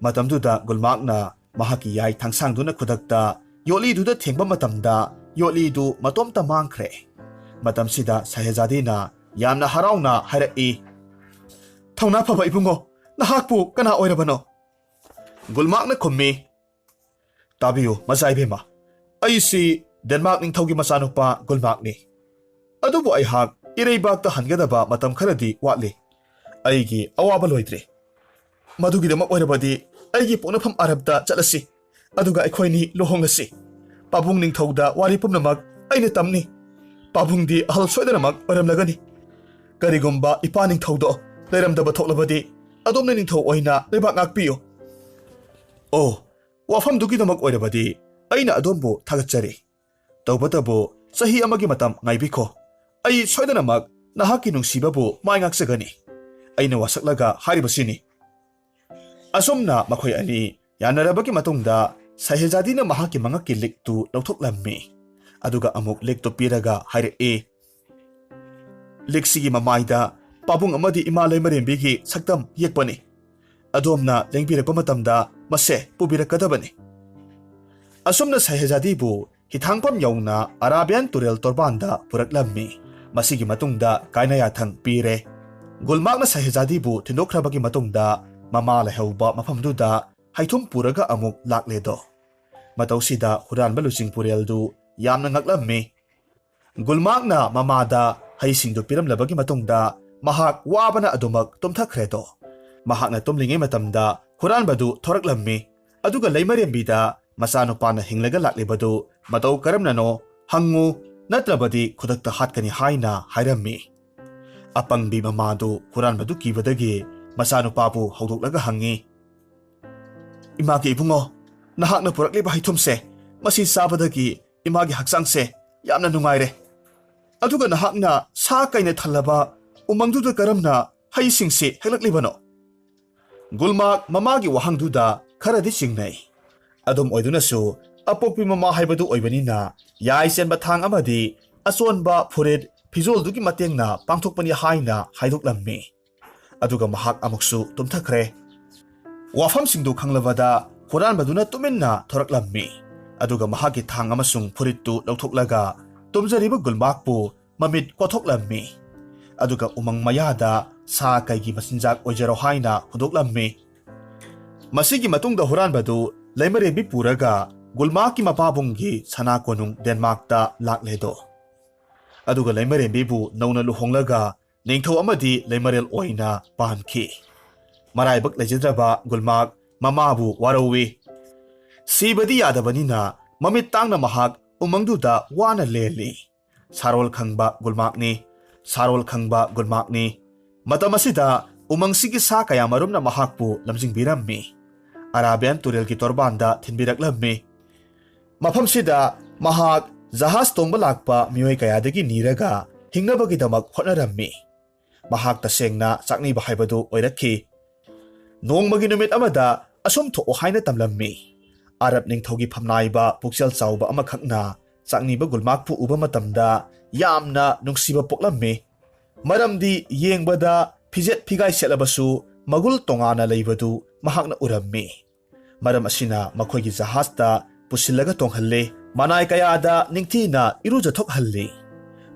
ꯃꯇꯝꯗꯨꯗ ꯒꯨꯜꯃꯥꯛꯅ ꯃꯍꯥꯛꯀꯤ ꯌꯥꯏ ꯊꯥꯡꯁꯥꯡꯗꯨꯅ ꯈꯨꯗꯛꯇ ꯌꯣꯠꯂꯤꯗꯨꯗ ꯊꯦꯡꯕ ꯃꯇꯝꯗ ꯌꯣꯠꯂꯤꯗꯨ ꯃꯇꯣꯝꯇ ꯃꯥꯡꯈ꯭ꯔꯦ ꯃꯇꯝꯁꯤꯗ ꯁꯍꯦꯖꯥꯗꯤꯅ ꯌꯥꯝꯅ ꯍꯔꯥꯎꯅ ꯍꯥꯏꯔꯛꯏ ꯊꯧꯅꯥ ꯐꯕ ꯏꯕꯨꯡꯉꯣ ꯅꯍꯥꯛꯄꯨ ꯀꯅꯥ ꯑꯣꯏꯔꯕꯅꯣ ꯒꯨꯜꯃꯥꯛꯅ ꯈꯨꯝꯃꯤ ꯇꯥꯕꯤꯌꯨ ꯃꯆꯥ ꯏꯕꯦꯝꯃ ꯑꯩꯁꯤ ꯗꯦꯟꯃꯥꯔꯛ ꯅꯤꯡꯊꯧꯒꯤ ꯃꯆꯥꯅꯨꯄꯥ ꯒꯨꯜꯃꯥꯛꯅꯤ ꯑꯗꯨꯕꯨ ꯑꯩꯍꯥꯛ ꯏꯔꯩꯕꯥꯛꯇ ꯍꯟꯒꯗꯕ ꯃꯇꯝ ꯈꯔꯗꯤ ꯋꯥꯠꯂꯤ ꯑꯩꯒꯤ ꯑꯋꯥꯕ ꯂꯣꯏꯗ꯭ꯔꯤ ꯃꯗꯨꯒꯤꯗꯃꯛ ꯑꯣꯏꯔꯕꯗꯤ ꯑꯩꯒꯤ ꯄꯣꯛꯅꯐꯝ ꯑꯔꯕꯇ ꯆꯠꯂꯁꯤ ꯑꯗꯨꯒ ꯑꯩꯈꯣꯏꯅꯤ ꯂꯨꯍꯣꯡꯂꯁꯤ ꯄꯥꯕꯨꯡ ꯅꯤꯡꯊꯧꯗ ꯋꯥꯔꯤ ꯄꯨꯝꯅꯃꯛ ꯑꯩꯅ ꯇꯝꯅꯤ ꯄꯥꯕꯨꯡꯗꯤ ꯑꯍꯜ ꯁꯣꯏꯗꯅꯃꯛ ꯑꯣꯏꯔꯝꯂꯒꯅꯤ ꯀꯔꯤꯒꯨꯝꯕ ꯏꯄꯥ ꯅꯤꯡꯊꯧꯗꯣ ꯂꯩꯔꯝꯗꯕ ꯊꯣꯛꯂꯕꯗꯤ ꯑꯗꯣꯝꯅ ꯅꯤꯡꯊꯧ ꯑꯣꯏꯅ ꯂꯩꯕꯥꯛ ꯉꯥꯛꯄꯤꯌꯨ ꯑꯣ ꯋꯥꯐꯝꯗꯨꯒꯤꯗꯃꯛ ꯑꯣꯏꯔꯕꯗꯤ ꯑꯩꯅ ꯑꯗꯣꯝꯕꯨ ꯊꯥꯒꯠꯆꯔꯤ ꯇꯧꯕꯇꯕꯨ ꯆꯍꯤ ꯑꯃꯒꯤ ꯃꯇꯝ ꯉꯥꯏꯕꯤꯈꯣ ꯑꯩ ꯁꯣꯏꯗꯅꯃꯛ ꯅꯍꯥꯛꯀꯤ ꯅꯨꯡꯁꯤꯕꯕꯨ ꯃꯥꯏ ꯉꯥꯛꯆꯒꯅꯤ ꯑꯩꯅ ꯋꯥꯁꯛꯂꯒ ꯍꯥꯏꯔꯤꯕꯁꯤꯅꯤ ꯑꯁꯨꯝꯅ ꯃꯈꯣꯏ ꯑꯅꯤ ꯌꯥꯅꯔꯕꯒꯤ ꯃꯇꯨꯡꯗ ꯁꯍꯦꯖꯥꯗꯤꯅ ꯃꯍꯥꯛꯀꯤ ꯃꯉꯛꯀꯤ ꯂꯤꯛꯇꯨ ꯂꯧꯊꯣꯛꯂꯝꯃꯤ ꯑꯗꯨꯒ ꯑꯃꯨꯛ ꯂꯤꯛꯇꯨ ꯄꯤꯔꯒ ꯍꯥꯏꯔꯛꯏ ꯂꯤꯛꯁꯤꯒꯤ ꯃꯃꯥꯏꯗ ꯄꯥꯕꯨꯡ ꯑꯃꯗꯤ ꯏꯃꯥ ꯂꯩꯃꯔꯦꯝꯕꯤꯒꯤ ꯁꯛꯇꯝ ꯌꯦꯛꯄꯅꯤ ꯑꯗꯣꯝꯅ ꯂꯦꯡꯕꯤꯔꯛꯄ ꯃꯇꯝꯗ ꯃꯁꯦ ꯄꯨꯕꯤꯔꯛꯀꯗꯕꯅꯤ ꯑꯁꯨꯝꯅ ꯁꯍꯦꯖꯥꯗꯤꯕꯨ ꯍꯤꯊꯥꯡꯐꯝ ꯌꯧꯅ ꯑꯔꯥꯕꯤꯌꯥꯟ ꯇꯨꯔꯦꯜ ꯇꯣꯔꯕꯥꯟꯗ ꯄꯨꯔꯛꯂꯝꯃꯤ ꯃꯁꯤꯒꯤ ꯃꯇꯨꯡꯗ ꯀꯥꯏꯅ ꯌꯥꯊꯪ ꯄꯤꯔꯦ ꯒꯨꯜꯃꯥꯛꯅ ꯁꯍꯦꯖꯥꯗꯤꯕꯨ ꯊꯤꯟꯗꯣꯛꯈ꯭ꯔꯕꯒꯤ ꯃꯇꯨꯡꯗ ꯃꯃꯥ ꯂꯩꯍꯧꯕ ꯃꯐꯝꯗꯨꯗ ꯍꯩꯊꯨꯝ ꯄꯨꯔꯒ ꯑꯃꯨꯛ ꯂꯥꯛꯂꯦꯗꯣ ꯃꯇꯧꯁꯤꯗ ꯍꯨꯔꯥꯟꯕ ꯂꯨꯆꯤꯡ ꯄꯨꯔꯦꯜꯗꯨ ꯌꯥꯝꯅ ꯉꯛꯂꯝꯃꯤ ꯒꯨꯜꯃꯥꯛꯅ ꯃꯃꯥꯗ ꯍꯩꯁꯤꯡꯗꯨ ꯄꯤꯔꯝꯂꯕꯒꯤ ꯃꯇꯨꯡꯗ ꯃꯍꯥꯛ ꯋꯥꯕꯅ ꯑꯗꯨꯃꯛ ꯇꯨꯝꯊꯈ꯭ꯔꯦꯗꯣ ꯃꯍꯥꯛꯅ ꯇꯨꯝꯂꯤꯉꯩ ꯃꯇꯝꯗ ꯍꯨꯔꯥꯟꯕꯗꯨ ꯊꯣꯔꯛꯂꯝꯃꯤ ꯑꯗꯨꯒ ꯂꯩꯃꯔꯦꯝꯕꯤꯗ ꯃꯆꯥꯅꯨꯄꯥꯅ ꯍꯤꯡꯂꯒ ꯂꯥꯛꯂꯤꯕꯗꯨ ꯃꯇꯧ ꯀꯔꯝꯅꯅꯣ ꯍꯪꯉꯨ ꯅꯠꯇ꯭ꯔꯕꯗꯤ ꯈꯨꯗꯛꯇ ꯍꯥꯠꯀꯅꯤ ꯍꯥꯏꯅ ꯍꯥꯏꯔꯝꯃꯤ꯫ ꯑꯄꯪꯕꯤ ꯃꯃꯥꯗꯨ ꯍꯨꯔꯥꯟꯕꯗꯨ ꯀꯤꯕꯗꯒꯤ ꯃꯆꯥꯅꯨꯄꯥꯕꯨ ꯍꯧꯗꯣꯛꯂꯒ ꯍꯪꯉꯤ, "ꯏꯃꯥꯒꯤ ꯏꯕꯨꯡꯉꯣ, ꯅꯍꯥꯛꯅ ꯄꯨꯔꯛꯂꯤꯕ ꯍꯩꯊꯨꯝꯁꯦ ꯃꯁꯤ ꯆꯥꯕꯗꯒꯤ ꯏꯃꯥꯒꯤ ꯍꯛꯆꯥꯡꯁꯦ ꯌꯥꯝꯅ ꯅꯨꯡꯉꯥꯏꯔꯦ꯫ ꯑꯗꯨꯒ ꯅꯍꯥꯛꯅ ꯁꯥ ꯀꯩꯅ ꯊꯜꯂꯕ ꯎꯃꯪꯗꯨꯗ ꯀꯔꯝꯅ ꯍꯩꯁꯤꯡꯁꯤ ꯍꯦꯛꯂꯛꯂꯤꯕꯅꯣ?" ꯒꯨꯜꯃꯥꯛ ꯃꯃꯥꯒꯤ ꯋꯥꯍꯪꯗꯨꯗ ꯈꯔꯗꯤ ꯆꯤꯡꯅꯩ꯫ ꯑꯗꯨꯝ ꯑꯣꯏꯗꯨꯅꯁꯨ ꯑꯄꯣꯛꯄꯤ ꯃꯃꯥ ꯍꯥꯏꯕꯗꯨ ꯑꯣꯏꯕꯅꯤꯅ ꯌꯥꯏ ꯆꯦꯟꯕ ꯊꯥꯡ ꯑꯃꯗꯤ ꯑꯆꯣꯟꯕ ꯐꯨꯔꯤꯠ ꯐꯤꯖꯣꯜꯗꯨꯒꯤ ꯃꯇꯦꯡꯅ ꯄꯥꯡꯊꯣꯛꯄꯅꯤ ꯍꯥꯏꯅ ꯍꯥꯏꯗꯣꯛꯂꯝꯃꯤ꯫ ꯑꯗꯨꯒ ꯃꯍꯥꯛ ꯑꯃꯨꯛꯁꯨ ꯇꯨꯝꯊꯈ꯭ꯔꯦ꯫ ꯋꯥꯐꯝꯁꯤꯡꯗꯨ ꯈꯪꯂꯕꯗ ꯍꯨꯔꯥꯟꯕꯗꯨꯅ ꯇꯨꯃꯤꯟꯅ ꯊꯣꯔꯛꯂꯝꯃꯤ꯫ ꯑꯗꯨꯒ ꯃꯍꯥꯛꯀꯤ ꯊꯥꯡ ꯑꯃꯁꯨꯡ ꯐꯨꯔꯤꯠꯇꯨ ꯂꯧꯊꯣꯛꯂꯒ ꯇꯨꯝꯖꯔꯤꯕ ꯒꯨꯜꯃꯥꯛꯄꯨ ꯃꯃꯤꯠ ꯀꯣꯊꯣꯛꯂꯝꯃꯤ꯫ ꯑꯗꯨꯒ ꯎꯃꯪ ꯃꯌꯥꯗ ꯁꯥ ꯀꯩꯒꯤ ꯃꯆꯤꯟꯖꯥꯛ ꯑꯣꯏꯖꯔꯣ ꯍꯥꯏꯅ ꯍꯨꯟꯗꯣꯛꯂꯝꯃꯤ꯫ ꯃꯁꯤꯒꯤ ꯃꯇꯨꯡꯗ ꯍꯨꯔꯥꯟꯕꯗꯨ ꯂꯩꯃꯔꯦꯝꯕꯤ ꯄꯨꯔꯒ ꯒꯨꯜꯃꯥꯛꯀꯤ ꯃꯄꯥꯕꯨꯡꯒꯤ ꯁꯅꯥ ꯀꯣꯅꯨꯡ ꯗꯦꯟꯃꯥꯔꯛꯇ ꯂꯥꯛꯂꯦꯗꯣ꯫ ꯑꯗꯨꯒ ꯂꯩꯃꯔꯦꯝꯕꯤꯕꯨ ꯅꯧꯅ ꯂꯨꯍꯣꯡꯂꯒ ꯅꯤꯡꯊꯧ ꯑꯃꯗꯤ ꯂꯩꯃꯔꯦꯜ ꯑꯣꯏꯅ ꯄꯥꯟꯈꯤ꯫ ꯃꯔꯥꯏꯕꯛ ꯂꯩꯖꯗ꯭ꯔꯕ ꯒꯨꯜꯃꯥꯛ ꯃꯃꯥꯕꯨ ꯋꯥꯔꯧꯏ꯫ ꯁꯤꯕꯗꯤ ꯌꯥꯗꯕꯅꯤꯅ ꯃꯃꯤꯠ ꯇꯥꯡꯅ ꯃꯍꯥꯛ ꯎꯃꯪꯗꯨꯗ ꯋꯥꯅ ꯂꯦꯜꯂꯤ꯫ ꯁꯥꯔꯣꯜ ꯈꯪꯕ ꯒꯨꯜꯃꯥꯛꯅꯤ, ꯁꯥꯔꯣꯜ ꯈꯪꯕ ꯒꯨꯜꯃꯥꯛꯅꯤ꯫ ꯃꯇꯝ ꯑꯁꯤꯗ ꯎꯃꯪꯁꯤꯒꯤ ꯁꯥ ꯀꯌꯥ ꯃꯔꯨꯝꯅ ꯃꯍꯥꯛꯄꯨ ꯂꯝꯖꯤꯡꯕꯤꯔꯝꯃꯤ꯫ ꯑꯔꯥꯕꯤꯌꯥꯟ ꯇꯨꯔꯦꯜꯒꯤ ꯇꯣꯔꯕꯥꯟꯗ ꯊꯤꯟꯕꯤꯔꯛꯂꯝꯃꯤ꯫ ꯃꯐꯝꯁꯤꯗ ꯃꯍꯥꯛ ꯖꯍꯥꯖ ꯇꯣꯡꯕ ꯂꯥꯛꯄ ꯃꯤꯑꯣꯏ ꯀꯌꯥꯗꯒꯤ ꯅꯤꯔꯒ ꯍꯤꯡꯅꯕꯒꯤꯗꯃꯛ ꯍꯣꯠꯅꯔꯝꯃꯤ꯫ ꯃꯍꯥꯛ ꯇꯁꯦꯡꯅ ꯆꯥꯛꯅꯤꯕ ꯍꯥꯏꯕꯗꯨ ꯑꯣꯏꯔꯛꯈꯤ꯫ ꯅꯣꯡꯃꯒꯤ ꯅꯨꯃꯤꯠ ꯑꯃꯗ ꯑꯁꯨꯝ ꯊꯣꯛꯑꯣ ꯍꯥꯏꯅ ꯇꯝꯂꯝꯃꯤ꯫ ꯑꯔꯕ ꯅꯤꯡꯊꯧꯒꯤ ꯐꯝꯅꯥꯏꯕ ꯄꯨꯛꯆꯦꯜ ꯆꯥꯎꯕ ꯑꯃꯈꯛꯅ ꯆꯥꯛꯅꯤꯕ ꯒꯨꯜꯃꯥꯛꯄꯨ ꯎꯕ ꯃꯇꯝꯗ ꯌꯥꯝꯅ ꯅꯨꯡꯁꯤꯕ ꯄꯣꯛꯂꯝꯃꯤ꯫ ꯃꯔꯝꯗꯤ ꯌꯦꯡꯕꯗ ꯐꯤꯖꯦꯠ ꯐꯤꯒꯥꯏ ꯁꯦꯠꯂꯕꯁꯨ ꯃꯒꯨꯜ ꯇꯣꯉꯥꯟꯅ ꯂꯩꯕꯗꯨ ꯃꯍꯥꯛꯅ ꯎꯔꯝꯃꯤ꯫ ꯃꯔꯝ ꯑꯁꯤꯅ ꯃꯈꯣꯏꯒꯤ ꯖꯍꯥꯖꯇ ꯄꯨꯁꯤꯜꯂꯒ ꯇꯣꯡꯍꯜꯂꯤ꯫ ꯃꯅꯥꯏ ꯀꯌꯥꯗ ꯅꯤꯡꯊꯤꯅ ꯏꯔꯨꯖꯊꯣꯛꯍꯜꯂꯤ꯫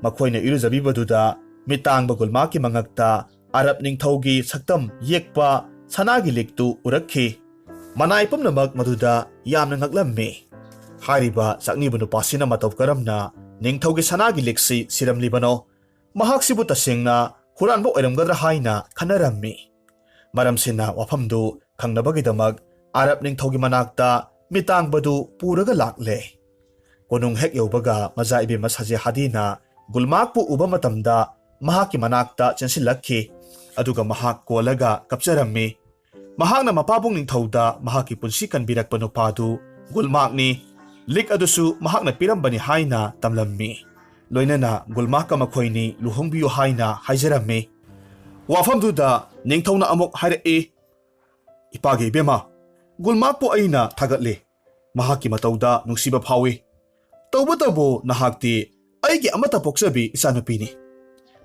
ꯃꯈꯣꯏꯅ ꯏꯔꯨꯖꯕꯤꯕꯗꯨꯗ ꯃꯤꯇꯥꯡꯕ ꯒꯨꯜꯃꯥꯛꯀꯤ ꯃꯉꯛꯇ ꯑꯔꯕ ꯅꯤꯡꯊꯧꯒꯤ ꯁꯛꯇꯝ ꯌꯦꯛꯄ ꯁꯅꯥꯒꯤ ꯂꯤꯛꯇꯨ ꯎꯔꯛꯈꯤ꯫ ꯃꯅꯥꯏ ꯄꯨꯝꯅꯃꯛ ꯃꯗꯨꯗ ꯌꯥꯝꯅ ꯉꯛꯂꯝꯃꯤ꯫ ꯍꯥꯏꯔꯤꯕ ꯆꯥꯛꯅꯤꯕ ꯅꯨꯄꯥꯁꯤꯅ ꯃꯇꯧ ꯀꯔꯝꯅ ꯅꯤꯡꯊꯧꯒꯤ ꯁꯅꯥꯒꯤ ꯂꯤꯛꯁꯤ ꯁꯤꯔꯝꯂꯤꯕꯅꯣ? ꯃꯍꯥꯛꯁꯤꯕꯨ ꯇꯁꯦꯡꯅ ꯍꯨꯔꯥꯟꯕ ꯑꯣꯏꯔꯝꯒꯗ꯭ꯔꯥ ꯍꯥꯏꯅ ꯈꯟꯅꯔꯝꯃꯤ꯫ ꯃꯔꯝꯁꯤꯅ ꯋꯥꯐꯝꯗꯨ ꯈꯪꯅꯕꯒꯤꯗꯃꯛ ꯑꯔꯕ ꯅꯤꯡꯊꯧꯒꯤ ꯃꯅꯥꯛꯇ ꯃꯤꯇꯥꯡꯕꯗꯨ ꯄꯨꯔꯒ ꯂꯥꯛꯂꯦ꯫ ꯀꯣꯅꯨꯡ ꯍꯦꯛ ꯌꯧꯕꯒ ꯃꯖꯥ ꯏꯕꯦꯝꯃ ꯁꯥꯖꯦ ꯍꯥꯗꯤꯅ ꯒꯨꯜꯃꯥꯛꯄꯨ ꯎꯕ ꯃꯇꯝꯗ ꯃꯍꯥꯛꯀꯤ ꯃꯅꯥꯛꯇ ꯆꯦꯟꯁꯤꯜꯂꯛꯈꯤ꯫ ꯑꯗꯨꯒ ꯃꯍꯥꯛ ꯀꯣꯜꯂꯒ ꯀꯞꯆꯔꯝꯃꯤ꯫ ꯃꯍꯥꯛꯅ ꯃꯄꯥꯕꯨꯡ ꯅꯤꯡꯊꯧꯗ ꯃꯍꯥꯛꯀꯤ ꯄꯨꯟꯁꯤ ꯀꯟꯕꯤꯔꯛꯄ ꯅꯨꯄꯥꯗꯨ ꯒꯨꯜꯃꯥꯛꯅꯤ, ꯂꯤꯛ ꯑꯗꯨꯁꯨ ꯃꯍꯥꯛꯅ ꯄꯤꯔꯝꯕꯅꯤ ꯍꯥꯏꯅ ꯇꯝꯂꯝꯃꯤ꯫ ꯂꯣꯏꯅꯅ ꯒꯨꯜꯃꯥꯛꯀ ꯃꯈꯣꯏꯅꯤ ꯂꯨꯍꯣꯡꯕꯤꯌꯨ ꯍꯥꯏꯅ ꯍꯥꯏꯖꯔꯝꯃꯤ꯫ ꯋꯥꯐꯝꯗꯨꯗ ꯅꯤꯡꯊꯧꯅ ꯑꯃꯨꯛ ꯍꯥꯏꯔꯛꯏ, "ꯏꯄꯥꯒꯤ ꯏꯕꯦꯝꯃ, ꯒꯨꯜꯃꯥꯛꯄꯨ ꯑꯩꯅ ꯊꯥꯒꯠꯂꯤ꯫ ꯃꯍꯥꯛꯀꯤ ꯃꯇꯧꯗ ꯅꯨꯡꯁꯤꯕ ꯐꯥꯎꯏ꯫ ꯇꯧꯕꯇꯕꯨ ꯅꯍꯥꯛꯇꯤ ꯑꯩꯒꯤ ꯑꯃꯠꯇ ꯄꯣꯛꯆꯕꯤ ꯏꯆꯥꯅꯨꯄꯤꯅꯤ꯫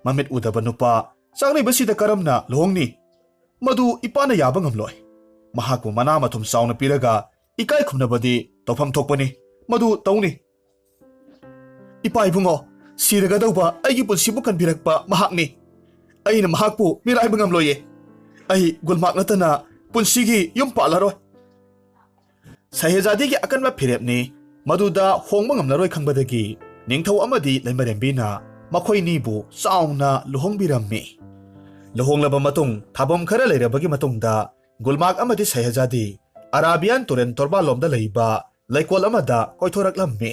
ꯃꯃꯤꯠ ꯎꯗꯕ ꯅꯨꯄꯥ ꯆꯥꯛꯅꯤꯕꯁꯤꯗ ꯀꯔꯝꯅ ꯂꯨꯍꯣꯡꯅꯤ? ꯃꯗꯨ ꯏꯄꯥꯅ ꯌꯥꯕ ꯉꯝꯂꯣꯏ꯫ ꯃꯍꯥꯛꯄꯨ ꯃꯅꯥ ꯃꯊꯨꯝ ꯆꯥꯎꯅ ꯄꯤꯔꯒ ꯏꯀꯥꯏ ꯈꯨꯝꯅꯕꯗꯤ ꯇꯧꯐꯝ ꯊꯣꯛꯄꯅꯤ, ꯃꯗꯨ ꯇꯧꯅꯤ꯫ ꯏꯄꯥ ꯏꯕꯨꯡꯉꯣ, ꯁꯤꯔꯒꯗꯧꯕ ꯑꯩꯒꯤ ꯄꯨꯟꯁꯤꯕꯨ ꯀꯟꯕꯤꯔꯛꯄ ꯃꯍꯥꯛꯅꯤ꯫ ꯑꯩꯅ ꯃꯍꯥꯛꯄꯨ ꯃꯤꯔꯥꯏꯕ ꯉꯝꯂꯣꯏꯌꯦ꯫ ꯑꯩ ꯒꯨꯜꯃꯥꯛ ꯅꯠꯇꯅ ꯄꯨꯟꯁꯤꯒꯤ ꯌꯨꯝ ꯄꯥꯜꯂꯔꯣꯏ꯫ ꯁꯍꯦꯖꯥꯗꯤꯒꯤ ꯑꯀꯟꯕ ꯐꯤꯔꯦꯞꯅꯤ꯫ ꯃꯗꯨꯗ ꯍꯣꯡꯕ ꯉꯝꯂꯔꯣꯏ ꯈꯪꯕꯗꯒꯤ ꯅꯤꯡꯊꯧ ꯑꯃꯗꯤ ꯂꯩꯃꯔꯦꯝꯕꯤꯅ ꯃꯈꯣꯏꯅꯤꯕꯨ ꯆꯥꯎꯅ ꯂꯨꯍꯣꯡꯕꯤꯔꯝꯃꯤ꯫ ꯂꯨꯍꯣꯡꯂꯕ ꯃꯇꯨꯡ ꯊꯥꯕꯝ ꯈꯔ ꯂꯩꯔꯕꯒꯤ ꯃꯇꯨꯡꯗ ꯒꯨꯜꯃꯥꯛ ꯑꯃꯗꯤ ꯁꯍꯦꯖꯥꯗꯤ ꯑꯔꯥꯕꯤꯌꯥꯟ ꯇꯨꯔꯦꯜ ꯇꯣꯔꯕꯥꯟꯂꯣꯝꯗ ꯂꯩꯕ ꯂꯩꯀꯣꯜ ꯑꯃꯗ ꯀꯣꯏꯊꯣꯔꯛꯂꯝꯃꯤ꯫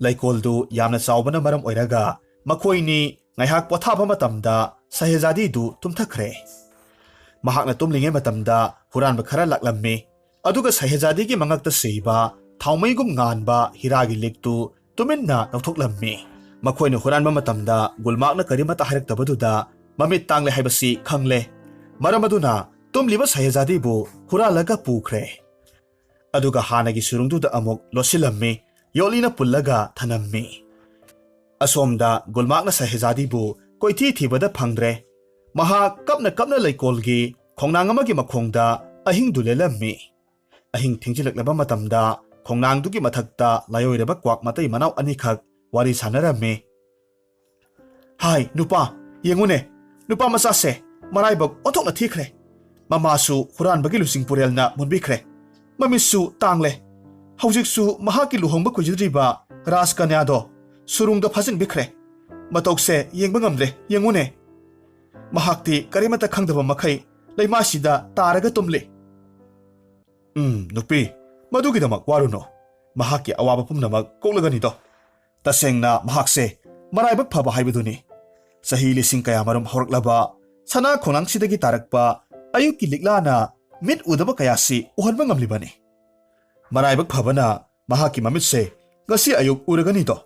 ꯂꯩꯀꯣꯜꯗꯨ ꯌꯥꯝꯅ ꯆꯥꯎꯕꯅ ꯃꯔꯝ ꯑꯣꯏꯔꯒ ꯃꯈꯣꯏꯅꯤ ꯉꯥꯏꯍꯥꯛ ꯄꯣꯊꯥꯕ ꯃꯇꯝꯗ ꯁꯍꯦꯖꯥꯗꯤꯗꯨ ꯇꯨꯝꯊꯈ꯭ꯔꯦ꯫ ꯃꯍꯥꯛꯅ ꯇꯨꯝꯂꯤꯉꯩ ꯃꯇꯝꯗ ꯍꯨꯔꯥꯟꯕ ꯈꯔ ꯂꯥꯛꯂꯝꯃꯤ꯫ ꯑꯗꯨꯒ ꯁꯍꯦꯖꯥꯗꯤꯒꯤ ꯃꯉꯛꯇ ꯁꯤꯕ ꯊꯥꯎꯃꯩꯒꯨꯝ ꯉꯥꯟꯕ ꯍꯤꯔꯥꯒꯤ ꯂꯤꯛꯇꯨ ꯇꯨꯃꯤꯟꯅ ꯂꯧꯊꯣꯛꯂꯝꯃꯤ꯫ ꯃꯈꯣꯏꯅ ꯍꯨꯔꯥꯟꯕ ꯃꯇꯝꯗ ꯒꯨꯜꯃꯥꯛꯅ ꯀꯔꯤꯃꯠꯇ ꯍꯥꯏꯔꯛꯇꯕꯗꯨꯗ ꯃꯃꯤꯠ ꯇꯥꯡꯂꯦ ꯍꯥꯏꯕꯁꯤ ꯈꯪꯂꯦ꯫ ꯃꯔꯝ ꯑꯗꯨꯅ ꯇꯨꯝꯂꯤꯕ ꯁꯍꯦꯖꯥꯗꯤꯕꯨ ꯍꯨꯔꯥꯜꯂꯒ ꯄꯨꯈ꯭ꯔꯦ꯫ ꯑꯗꯨꯒ ꯍꯥꯟꯅꯒꯤ ꯁꯨꯔꯨꯡꯗꯨꯗ ꯑꯃꯨꯛ ꯂꯣꯠꯁꯤꯜꯂꯝꯃꯤ, ꯌꯣꯠꯂꯤꯅ ꯄꯨꯜꯂꯒ ꯊꯅꯝꯃꯤ꯫ ꯑꯁꯣꯝꯗ ꯒꯨꯜꯃꯥꯛꯅ ꯁꯍꯦꯖꯥꯗꯤꯕꯨ ꯀꯣꯏꯊꯤ ꯊꯤꯕꯗ ꯐꯪꯗ꯭ꯔꯦ꯫ ꯃꯍꯥꯛ ꯀꯞꯅ ꯀꯞꯅ ꯂꯩꯀꯣꯜꯒꯤ ꯈꯣꯡꯅꯥꯡ ꯑꯃꯒꯤ ꯃꯈꯣꯡꯗ ꯑꯍꯤꯡꯗꯨ ꯂꯦꯜꯂꯝꯃꯤ꯫ ꯑꯍꯤꯡ ꯊꯦꯡꯖꯤꯜꯂꯛꯂꯕ ꯃꯇꯝꯗ ꯈꯣꯡꯅꯥꯡꯗꯨꯒꯤ ꯃꯊꯛꯇ ꯂꯥꯏꯑꯣꯏꯔꯕ ꯀ꯭ꯋꯥꯛ ꯃꯇꯩ ꯃꯅꯥꯎ ꯑꯅꯤꯈꯛ ꯋꯥꯔꯤ ꯁꯥꯟꯅꯔꯝꯃꯤ꯫ "ꯍꯥꯏ ꯅꯨꯄꯥ, ꯌꯦꯡꯉꯨꯅꯦ, ꯅꯨꯄꯥ ꯃꯆꯥꯁꯦ ꯃꯔꯥꯏꯕꯛ ꯑꯣꯟꯊꯣꯛꯅ ꯊꯤꯈ꯭ꯔꯦ꯫ ꯃꯃꯥꯁꯨ ꯍꯨꯔꯥꯟꯕꯒꯤ ꯂꯨꯆꯤꯡ ꯄꯨꯔꯦꯜꯅ ꯃꯨꯟꯕꯤꯈ꯭ꯔꯦ꯫ ꯃꯃꯤꯠꯁꯨ ꯇꯥꯡꯂꯦ꯫ ꯍꯧꯖꯤꯛꯁꯨ ꯃꯍꯥꯛꯀꯤ ꯂꯨꯍꯣꯡꯕ ꯀꯨꯏꯖꯗ꯭ꯔꯤꯕ ꯔꯥꯖꯀꯟꯌꯥꯗꯣ ꯁꯨꯔꯨꯡꯗ ꯐꯥꯖꯤꯟꯕꯤꯈ꯭ꯔꯦ꯫ ꯃꯇꯧꯁꯦ ꯌꯦꯡꯕ ꯉꯝꯗ꯭ꯔꯦ, ꯌꯦꯡꯉꯨꯅꯦ꯫ ꯃꯍꯥꯛꯇꯤ ꯀꯔꯤꯃꯠꯇ ꯈꯪꯗꯕ ꯃꯈꯩ ꯂꯩꯃꯥꯏꯁꯤꯗ ꯇꯥꯔꯒ ꯇꯨꯝꯂꯤ"꯫ Nupi, madugidamak waruno. Mahaki awaba pumnamak koklaganido. Tasengna mahakse maraibak phaba haibaduni. Sahi lising kaya marum horaklaba sana khonangsidagi tarakpa ayuki liklana mit udaba kayasi uhanba ngamlibani. Maraibak phabana mahaki mamitse ngasi ayuk uraganido.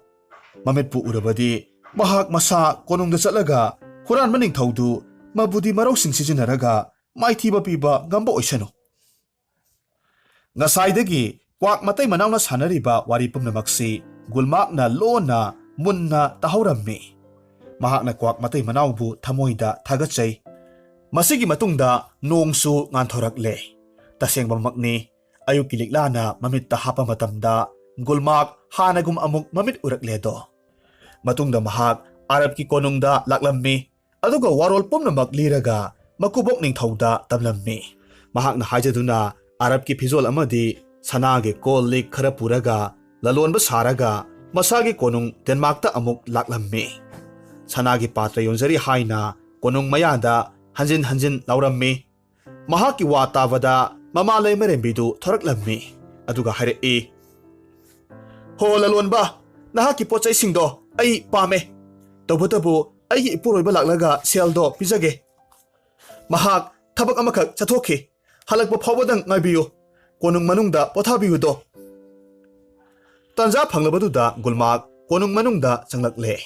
Mamitpu urabadi mahak masa konungda chatlaga huranba ningthoudu mabudi marausing sijinaraga maithiba piba ngamba oisano. Ngasaidagi kwak matai manawna sanariba wari pumnamaksi gulmakna lona munna tahaurammi. Mahakna kwak matai manawbu thamoida thagachai. Masigi matungda nongsu nganthorakle. Tasengbamakni ayuki liklana mamitta hapa matamda gulmak hanagum amuk mamit urakledo. Matungda mahak Arab ki konungda laklammi aduga warol pumnamak liraga makubok ningthouda tamlammi. Mahakna hajaduna Arab ki phizol amadi sanage kol lik khara puraga lalonba saraga masagi konung Denmark ta amuk laklammi. Sanagi patra yonjari haina konung mayada hanjin laurammi. Mahaki watavada mama lairembidu thoraklammi. Aduga hairei. Ho lalonba nahaki pochai singdo ai pame. Tawbutabu ai ipuroiba laklaga seldo pizage. Mahak thabak amakak chathokhi. Halakpa phawbadang ngaibiyu. Konung manungda pothabiyudo. Tanja phanglabaduda gulmak konung manungda changlakle.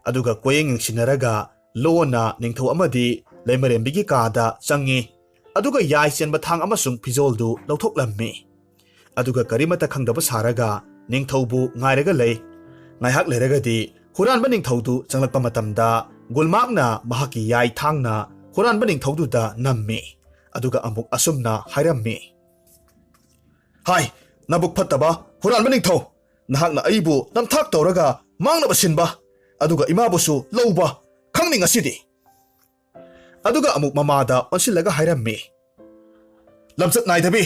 Aduga koyeng sinaraga lona ningthou amadi leimarembigi kada changi. Aduga yai chenba thang amasung phizoldu lauthoklammi. Aduga karimata khangdaba saraga ningthoubu ngairaga lei. Ngaihak leragadi huranba ningthoudu changlakpa matamda gulmakna mahaki yai thangna huranba ningthoududa nammi. Aduga amuk asumna hairammi. Hai, nabuk phattaba huranba ningthou. Nahakna aibu namthak tawraga mangnaba sinba. Aduga imabusu louba khangning asidi. Aduga amuk mamada onsilaga hairammi. Lamsat naidabi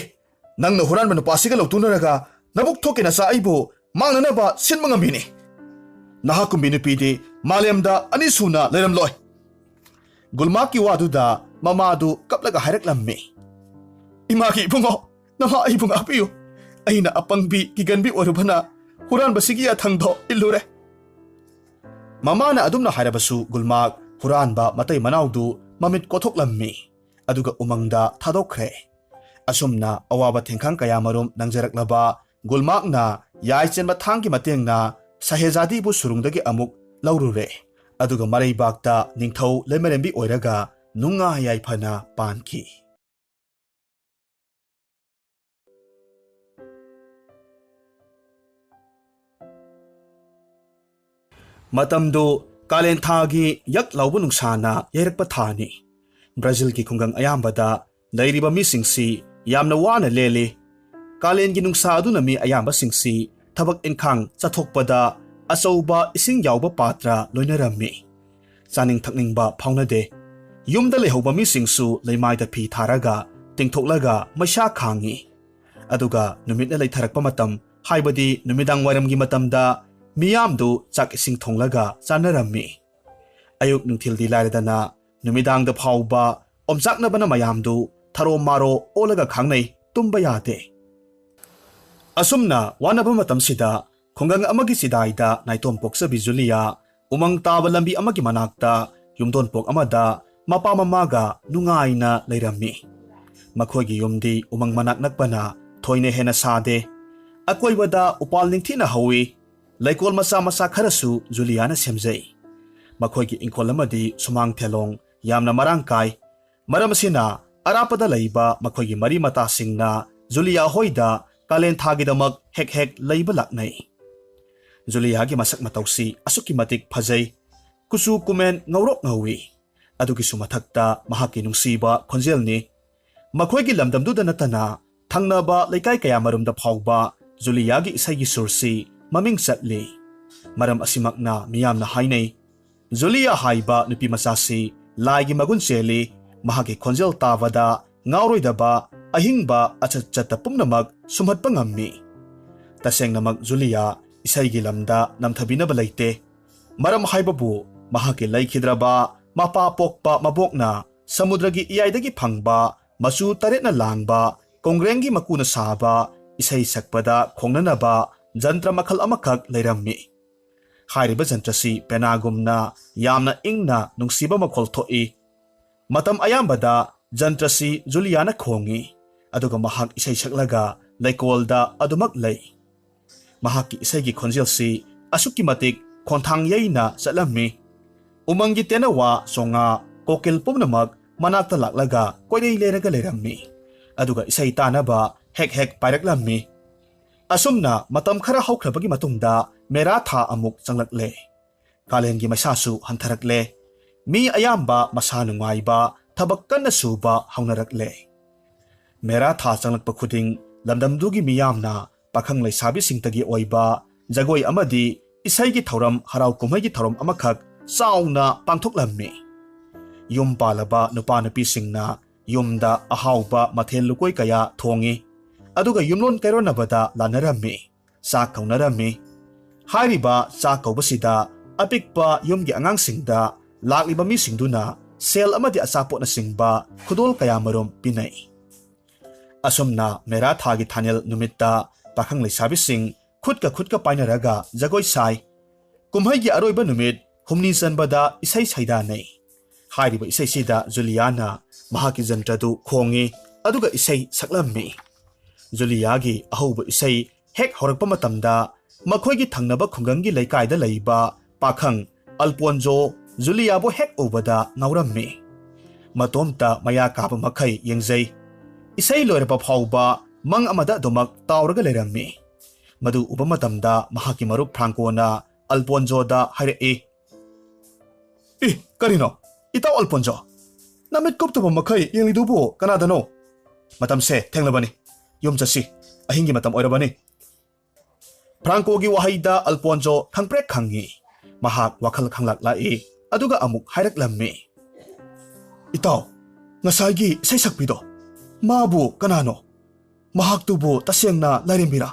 nangna huranba nupasiga lautunaraga nabuk thokina sa aibu mangnanaba sinba ngamini. Nahakumbi nupidi malemda anisuna lairemloi. Gulmaki waduda mamadu kaplaga hairaklammi. Imaki ibungo nama aibung apiyo. Aina apangbi kiganbi orubana huranba sigi athangdo illure. Mamana adumna hairabasu gulmak huranba matai manawdu mamit kothoklammi. Aduga umangda thadokre. Asumna awaba thengkhang kaya marum nangjaraklaba gulmakna yai chenba thangki matengna sahezadi bu surungdagi amuk laurure. Aduga mareibakta ningthou leimarembi oiraga nunga yaifana panki. Matamdo kalen thagi yak laubu nungsana yerakpa thani. Brazil ki khungang ayambada lairiba misingsi yamna wana lele. Kalen gi nungsa aduna mi ayamba singsi thabak inkhang chathokpada achouba ising yauba patra loinarami. Chaning thakningba phaunade. Yumda lehoba misingsu leimaida phi tharaga tingthoklaga maisha khangi. Aduga numitna leitharakpa matam haibadi numidang waramgi matamda miyamdu chak ising thonglaga chanarami. Ayuk nungthildi lairadana numidangda phauba omchaknabana mayamdu tharo maro olaga khangnai tumba yade. Asumna wanaba matamsida khungang amagi sidaida naitom poksabi Julia umang taba lambi amagi manakta yumdon pok amada mapa mamaga nungaina leirami. Makhoigi yumdi umang manak nakpana thoine hena sade. Akoibada upal ningthina hawi. Laikol masa masa kharasu Juliana semjai. Makhoigi ingkol amadi sumang thelong yamna marangkai. Maramasina arapada laiba makhoigi mari mata singna Julia hoida kalen thagidamak hek leiba laknai. Julia gi masak matausi asuki matik phajai. Kusu kumen ngaurok ngawi. Adugi sumathakta mahaki nungsiba khonjelni. Makhoigi lamdamduda natana thangnaba laikai kaya marumda phauba Julia gi isaigi sursi maming chatli. Maram asimakna miyamna hainai. Julia haiba nupi masasi laigi magun cheli mahaki khonjel tavada ngauroidaba ahingba achatchata pumnamak sumhatpa ngammi. Tasengnamak Julia isaigi lamda namthabinaba leite. Maram haibabu mahaki laikhidraba mapa pokpa mabokna samudragi iyaidagi phangba masu taretna langba ꯀꯣꯡꯒ꯭ꯔꯦꯡꯒꯤ ꯃꯀꯨꯅ ꯁꯥꯕ ꯏꯁꯩ ꯁꯛꯄꯗ ꯈꯣꯡꯅꯅꯕ ꯖꯟꯇ꯭ꯔ ꯃꯈꯜ ꯑꯃꯈꯛ ꯂꯩꯔꯝꯃꯤ꯫ ꯍꯥꯏꯔꯤꯕ ꯖꯟꯇ꯭ꯔꯁꯤ ꯄꯦꯅꯥꯒꯨꯝꯅ ꯌꯥꯝꯅ ꯏꯪꯅ ꯅꯨꯡꯁꯤꯕ ꯃꯈꯣꯜ ꯊꯣꯛꯏ꯫ ꯃꯇꯝ ꯑꯌꯥꯝꯕꯗ ꯖꯟꯇ꯭ꯔꯁꯤ ꯖꯨꯂꯤꯌꯥꯅ ꯈꯣꯡꯏ, ꯑꯗꯨꯒ ꯃꯍꯥꯛ ꯏꯁꯩ ꯁꯛꯂꯒ ꯂꯩꯀꯣꯜꯗ ꯑꯗꯨꯃꯛ ꯂꯩ꯫ ꯃꯍꯥꯛꯀꯤ ꯏꯁꯩꯒꯤ ꯈꯣꯟꯖꯦꯜꯁꯤ ꯑꯁꯨꯛꯀꯤ ꯃꯇꯤꯛ ꯈꯣꯟꯊꯥꯡ ꯌꯩꯅ ꯆꯠꯂꯝꯃꯤ꯫ ꯎꯃꯪꯒꯤ ꯇꯦꯅꯋꯥ, ꯆꯣꯉꯥ, ꯀꯣꯀꯤꯜ ꯄꯨꯝꯅꯃꯛ ꯃꯅꯥꯛꯇ ꯂꯥꯛꯂꯒ ꯀꯣꯏꯂꯩ ꯂꯩꯔꯒ ꯂꯩꯔꯝꯃꯤ, ꯑꯗꯨꯒ ꯏꯁꯩ ꯇꯥꯅꯕ ꯍꯦꯛ ꯍꯦꯛ ꯄꯥꯏꯔꯛꯂꯝꯃꯤ꯫ ꯑꯁꯨꯝꯅ ꯃꯇꯝ ꯈꯔ ꯍꯧꯈ꯭ꯔꯕꯒꯤ ꯃꯇꯨꯡꯗ ꯃꯦꯔꯥ ꯊꯥ ꯑꯃꯨꯛ ꯆꯪꯂꯛꯂꯦ꯫ ꯀꯥꯂꯦꯟꯒꯤ ꯃꯩꯁꯥꯁꯨ ꯍꯟꯊꯔꯛꯂꯦ꯫ ꯃꯤ ꯑꯌꯥꯝꯕ ꯃꯁꯥ ꯅꯨꯡꯉꯥꯏꯕ, ꯊꯕꯛ ꯀꯟꯅ ꯁꯨꯕ ꯍꯧꯅꯔꯛꯂꯦ꯫ ꯃꯦꯔꯥ ꯊꯥ ꯆꯪꯂꯛꯄ ꯈꯨꯗꯤꯡ ꯂꯝꯗꯝꯗꯨꯒꯤ ꯃꯤꯌꯥꯝꯅ ꯄꯥꯈꯪ ꯂꯩꯁꯥꯕꯤꯁꯤꯡꯇꯒꯤ ꯑꯣꯏꯕ ꯖꯒꯣꯏ ꯑꯃꯗꯤ ꯏꯁꯩꯒꯤ ꯊꯧꯔꯝ, ꯍꯔꯥꯎ ꯀꯨꯝꯍꯩꯒꯤ ꯊꯧꯔꯝ ꯑꯃꯈꯛ ꯆꯥꯎꯅ ꯄꯥꯡꯊꯣꯛꯂꯝꯃꯤ꯫ ꯌꯨꯝ ꯄꯥꯜꯂꯕ ꯅꯨꯄꯥ ꯅꯨꯄꯤꯁꯤꯡꯅ ꯌꯨꯝꯗ ꯑꯍꯥꯎꯕ ꯃꯊꯦꯜ ꯂꯨꯀꯣꯏ ꯀꯌꯥ ꯊꯣꯡꯉꯤ, ꯑꯗꯨꯒ ꯌꯨꯝꯂꯣꯟ ꯀꯩꯔꯣꯟꯅꯕꯗ ꯂꯥꯟꯅꯔꯝꯃꯤ, ꯆꯥꯛ ꯀꯧꯅꯔꯝꯃꯤ꯫ ꯍꯥꯏꯔꯤꯕ ꯆꯥꯛ ꯀꯧꯕꯁꯤꯗ ꯑꯄꯤꯛꯄ ꯌꯨꯝꯒꯤ ꯑꯉꯥꯡꯁꯤꯡꯗ ꯂꯥꯛꯂꯤꯕ ꯃꯤꯁꯤꯡꯗꯨꯅ ꯁꯦꯜ ꯑꯃꯗꯤ ꯑꯆꯥꯄꯣꯠꯅꯆꯤꯡꯕ ꯈꯨꯗꯣꯜ ꯀꯌꯥꯃꯔꯨꯝ ꯄꯤꯅꯩ꯫ ꯑꯁꯨꯝꯅ ꯃꯦꯔꯥ ꯊꯥꯒꯤ ꯊꯥꯅꯦꯜ ꯅꯨꯃꯤꯠꯇ ꯄꯥꯈꯪ ꯂꯩꯁꯥꯕꯤꯁꯤꯡ ꯈꯨꯠꯀ ꯄꯥꯏꯅꯔꯒ ꯖꯒꯣꯏ ꯁꯥꯏ꯫ ꯀꯨꯝꯍꯩꯒꯤ ꯑꯔꯣꯏꯕ ꯅꯨꯃꯤꯠ ꯍꯨꯝꯅꯤ ꯆꯟꯕꯗ ꯏꯁꯩ ꯁꯩꯗꯥꯅꯩ꯫ ꯍꯥꯏꯔꯤꯕ ꯏꯁꯩꯁꯤꯗ ꯖꯨꯂꯤꯌꯥꯅ ꯃꯍꯥꯛꯀꯤ ꯖꯟꯇ꯭ꯔꯗꯨ ꯈꯣꯡꯉꯤ, ꯑꯗꯨꯒ ꯏꯁꯩ ꯁꯛꯂꯝꯃꯤ꯫ ꯖꯨꯂꯤꯌꯥꯒꯤ ꯑꯍꯧꯕ ꯏꯁꯩ ꯍꯦꯛ ꯍꯧꯔꯛꯄ ꯃꯇꯝꯗ ꯃꯈꯣꯏꯒꯤ ꯊꯪꯅꯕ ꯈꯨꯡꯒꯪꯒꯤ ꯂꯩꯀꯥꯏꯗ ꯂꯩꯕ ꯄꯥꯈꯪ ꯑꯜꯄꯣꯟꯖꯣ ꯖꯨꯂꯤꯌꯥꯕꯨ ꯍꯦꯛ ꯎꯕꯗ ꯉꯥꯎꯔꯝꯃꯤ꯫ ꯃꯇꯣꯝꯇ ꯃꯌꯥ ꯀꯥꯕ ꯃꯈꯩ ꯌꯦꯡꯖꯩ꯫ ꯏꯁꯩ ꯂꯣꯏꯔꯕ ꯐꯥꯎꯕ ꯃꯪ ꯑꯃꯗ ꯑꯗꯨꯃꯛ ꯇꯥꯎꯔꯒ ꯂꯩꯔꯝꯃꯤ꯫ ꯃꯗꯨ ꯎꯕ ꯃꯇꯝꯗ ꯃꯍꯥꯛꯀꯤ ꯃꯔꯨꯞ ꯐ꯭ꯔꯥꯡꯀꯣꯅ ꯑꯜꯄꯣꯟꯖꯣꯗ ꯍꯥꯏꯔꯛꯏ, ꯀꯔꯤꯅꯣ ꯏꯇꯥꯎ ꯑꯜꯄꯣꯟꯖꯣ, ꯅꯃꯤꯠ ꯀꯨꯞꯇꯕ ꯃꯈꯩ ꯌꯦꯡꯂꯤꯗꯨꯕꯨ ꯀꯅꯥꯗꯅꯣ? ꯃꯇꯝꯁꯦ ꯊꯦꯡꯂꯕꯅꯤ, ꯌꯨꯝ ꯆꯠꯁꯤ, ꯑꯍꯤꯡꯒꯤ ꯃꯇꯝ ꯑꯣꯏꯔꯕꯅꯤ꯫ ꯐ꯭ꯔꯥꯡꯀꯣꯒꯤ ꯋꯥꯍꯩꯗ ꯑꯜꯄꯣꯟꯖꯣ ꯈꯪꯄ꯭ꯔꯦꯛ ꯈꯪꯉꯤ꯫ ꯃꯍꯥꯛ ꯋꯥꯈꯜ ꯈꯪꯂꯛ ꯂꯥꯛꯏ, ꯑꯗꯨꯒ ꯑꯃꯨꯛ ꯍꯥꯏꯔꯛꯂꯝꯃꯤ, ꯏꯇꯥꯎ, ꯉꯁꯥꯏꯒꯤ ꯏꯁꯩ ꯁꯛꯄꯤꯗꯣ, ꯃꯥꯕꯨ ꯀꯅꯥꯅꯣ? ꯃꯍꯥꯛꯇꯨꯕꯨ ꯇꯁꯦꯡꯅ ꯂꯥꯏꯔꯦꯝꯕꯤꯔꯥ?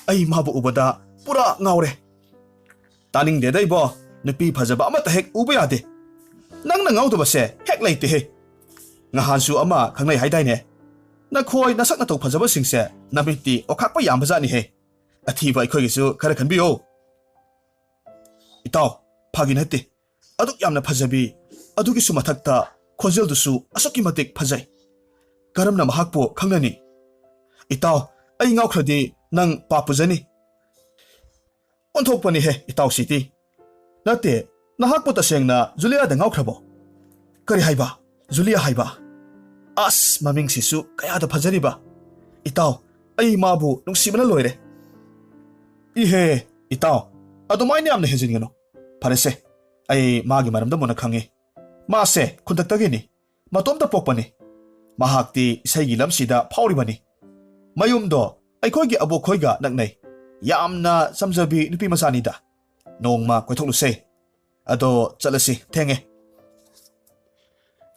ꯑꯩ ꯃꯥꯕꯨ ꯎꯕꯗ ꯄꯨꯔꯥ ꯉꯥꯎꯔꯦ꯫ ꯇꯥꯅꯤꯡꯗꯦꯗ ꯏꯕꯣ, ꯅꯨꯄꯤ ꯐꯖꯕ ꯑꯃꯠꯇ ꯍꯦꯛ ꯎꯕ ꯌꯥꯗꯦ꯫ ꯅꯪꯅ ꯉꯥꯎꯗꯕꯁꯦ ꯍꯦꯛ ꯂꯩꯇꯦꯍꯦ꯫ ꯉꯍꯥꯟꯁꯨ ꯑꯃ ꯈꯪꯅꯩ ꯍꯥꯏꯗꯥꯏꯅꯦ? ꯅꯈꯣꯏ ꯅꯁꯛ ꯅꯇꯧ ꯐꯖꯕꯁꯤꯡꯁꯦ ꯅꯃꯤꯠꯇꯤ ꯑꯣꯈꯥꯛꯄ ꯌꯥꯝꯕꯖꯥꯠꯅꯤꯍꯦ꯫ ꯑꯊꯤꯕ ꯑꯩꯈꯣꯏꯒꯤꯁꯨ ꯈꯔ ꯈꯟꯕꯤꯌꯣ꯫ ꯏꯇꯥꯎ, ꯐꯥꯒꯤ ꯅꯠꯇꯦ, ꯑꯗꯨꯛ ꯌꯥꯝꯅ ꯐꯖꯕꯤ, ꯑꯗꯨꯒꯤꯁꯨ ꯃꯊꯛꯇ ꯈꯣꯟꯖꯦꯜꯗꯨꯁꯨ ꯑꯁꯨꯛꯀꯤ ꯃꯇꯤꯛ ꯐꯖꯩ꯫ ꯀꯔꯝꯅ ꯃꯍꯥꯛꯄꯨ ꯈꯪꯅꯅꯤ? ꯏꯇꯥꯎ, ꯑꯩ ꯉꯥꯎꯈ꯭ꯔꯗꯤ ꯅꯪ ꯄꯥꯞ ꯄꯨꯖꯅꯤ꯫ ꯑꯣꯟꯊꯣꯛꯄꯅꯤꯍꯦ ꯏꯇꯥꯎꯁꯤꯗꯤ꯫ ꯅꯠꯇꯦ, ꯅꯍꯥꯛꯄꯨ ꯇꯁꯦꯡꯅ ꯖꯨꯂꯤꯌꯥꯗ ꯉꯥꯎꯈ꯭ꯔꯕꯣ? ꯀꯔꯤ ꯍꯥꯏꯕ? ꯖꯨꯂꯤꯌꯥ ꯍꯥꯏꯕ? ꯑꯁ, ꯃꯃꯤꯡꯁꯤꯁꯨ ꯀꯌꯥꯗ ꯐꯖꯔꯤꯕ! ꯏꯇꯥꯎ, ꯑꯩ ꯃꯥꯕꯨ ꯅꯨꯡꯁꯤꯕꯅ ꯂꯣꯏꯔꯦ꯫ ꯏꯍꯦ ꯏꯇꯥꯎ, ꯑꯗꯨꯃꯥꯏꯅ ꯌꯥꯝꯅ ꯍꯦꯟꯖꯤꯟꯒꯅꯨ꯫ ꯐꯔꯦꯁꯦ, ꯑꯩ ꯃꯥꯒꯤ ꯃꯔꯝꯗ ꯃꯨꯟꯅ ꯈꯪꯉꯤ꯫ ꯃꯥꯁꯦ ꯈꯨꯟꯗꯛꯇꯒꯤꯅꯤ, ꯃꯇꯣꯝꯇ ꯄꯣꯛꯄꯅꯤ꯫ ꯃꯍꯥꯛꯇꯤ ꯏꯁꯩꯒꯤ ꯂꯝꯁꯤꯗ ꯐꯥꯎꯔꯤꯕꯅꯤ꯫ ꯃꯌꯨꯝꯗꯣ ꯑꯩꯈꯣꯏꯒꯤ ꯑꯕꯣꯛꯈꯣꯏꯒ ꯅꯛꯅꯩ꯫ ꯌꯥꯝꯅ ꯆꯝꯖꯕꯤ ꯅꯨꯄꯤ ꯃꯆꯥꯅꯤꯗ꯫ ꯅꯣꯡꯃ ꯀꯣꯏꯊꯣꯛꯂꯨꯁꯦ꯫ ꯑꯗꯣ ꯆꯠꯂꯁꯤ, ꯊꯦꯡꯉꯦ꯫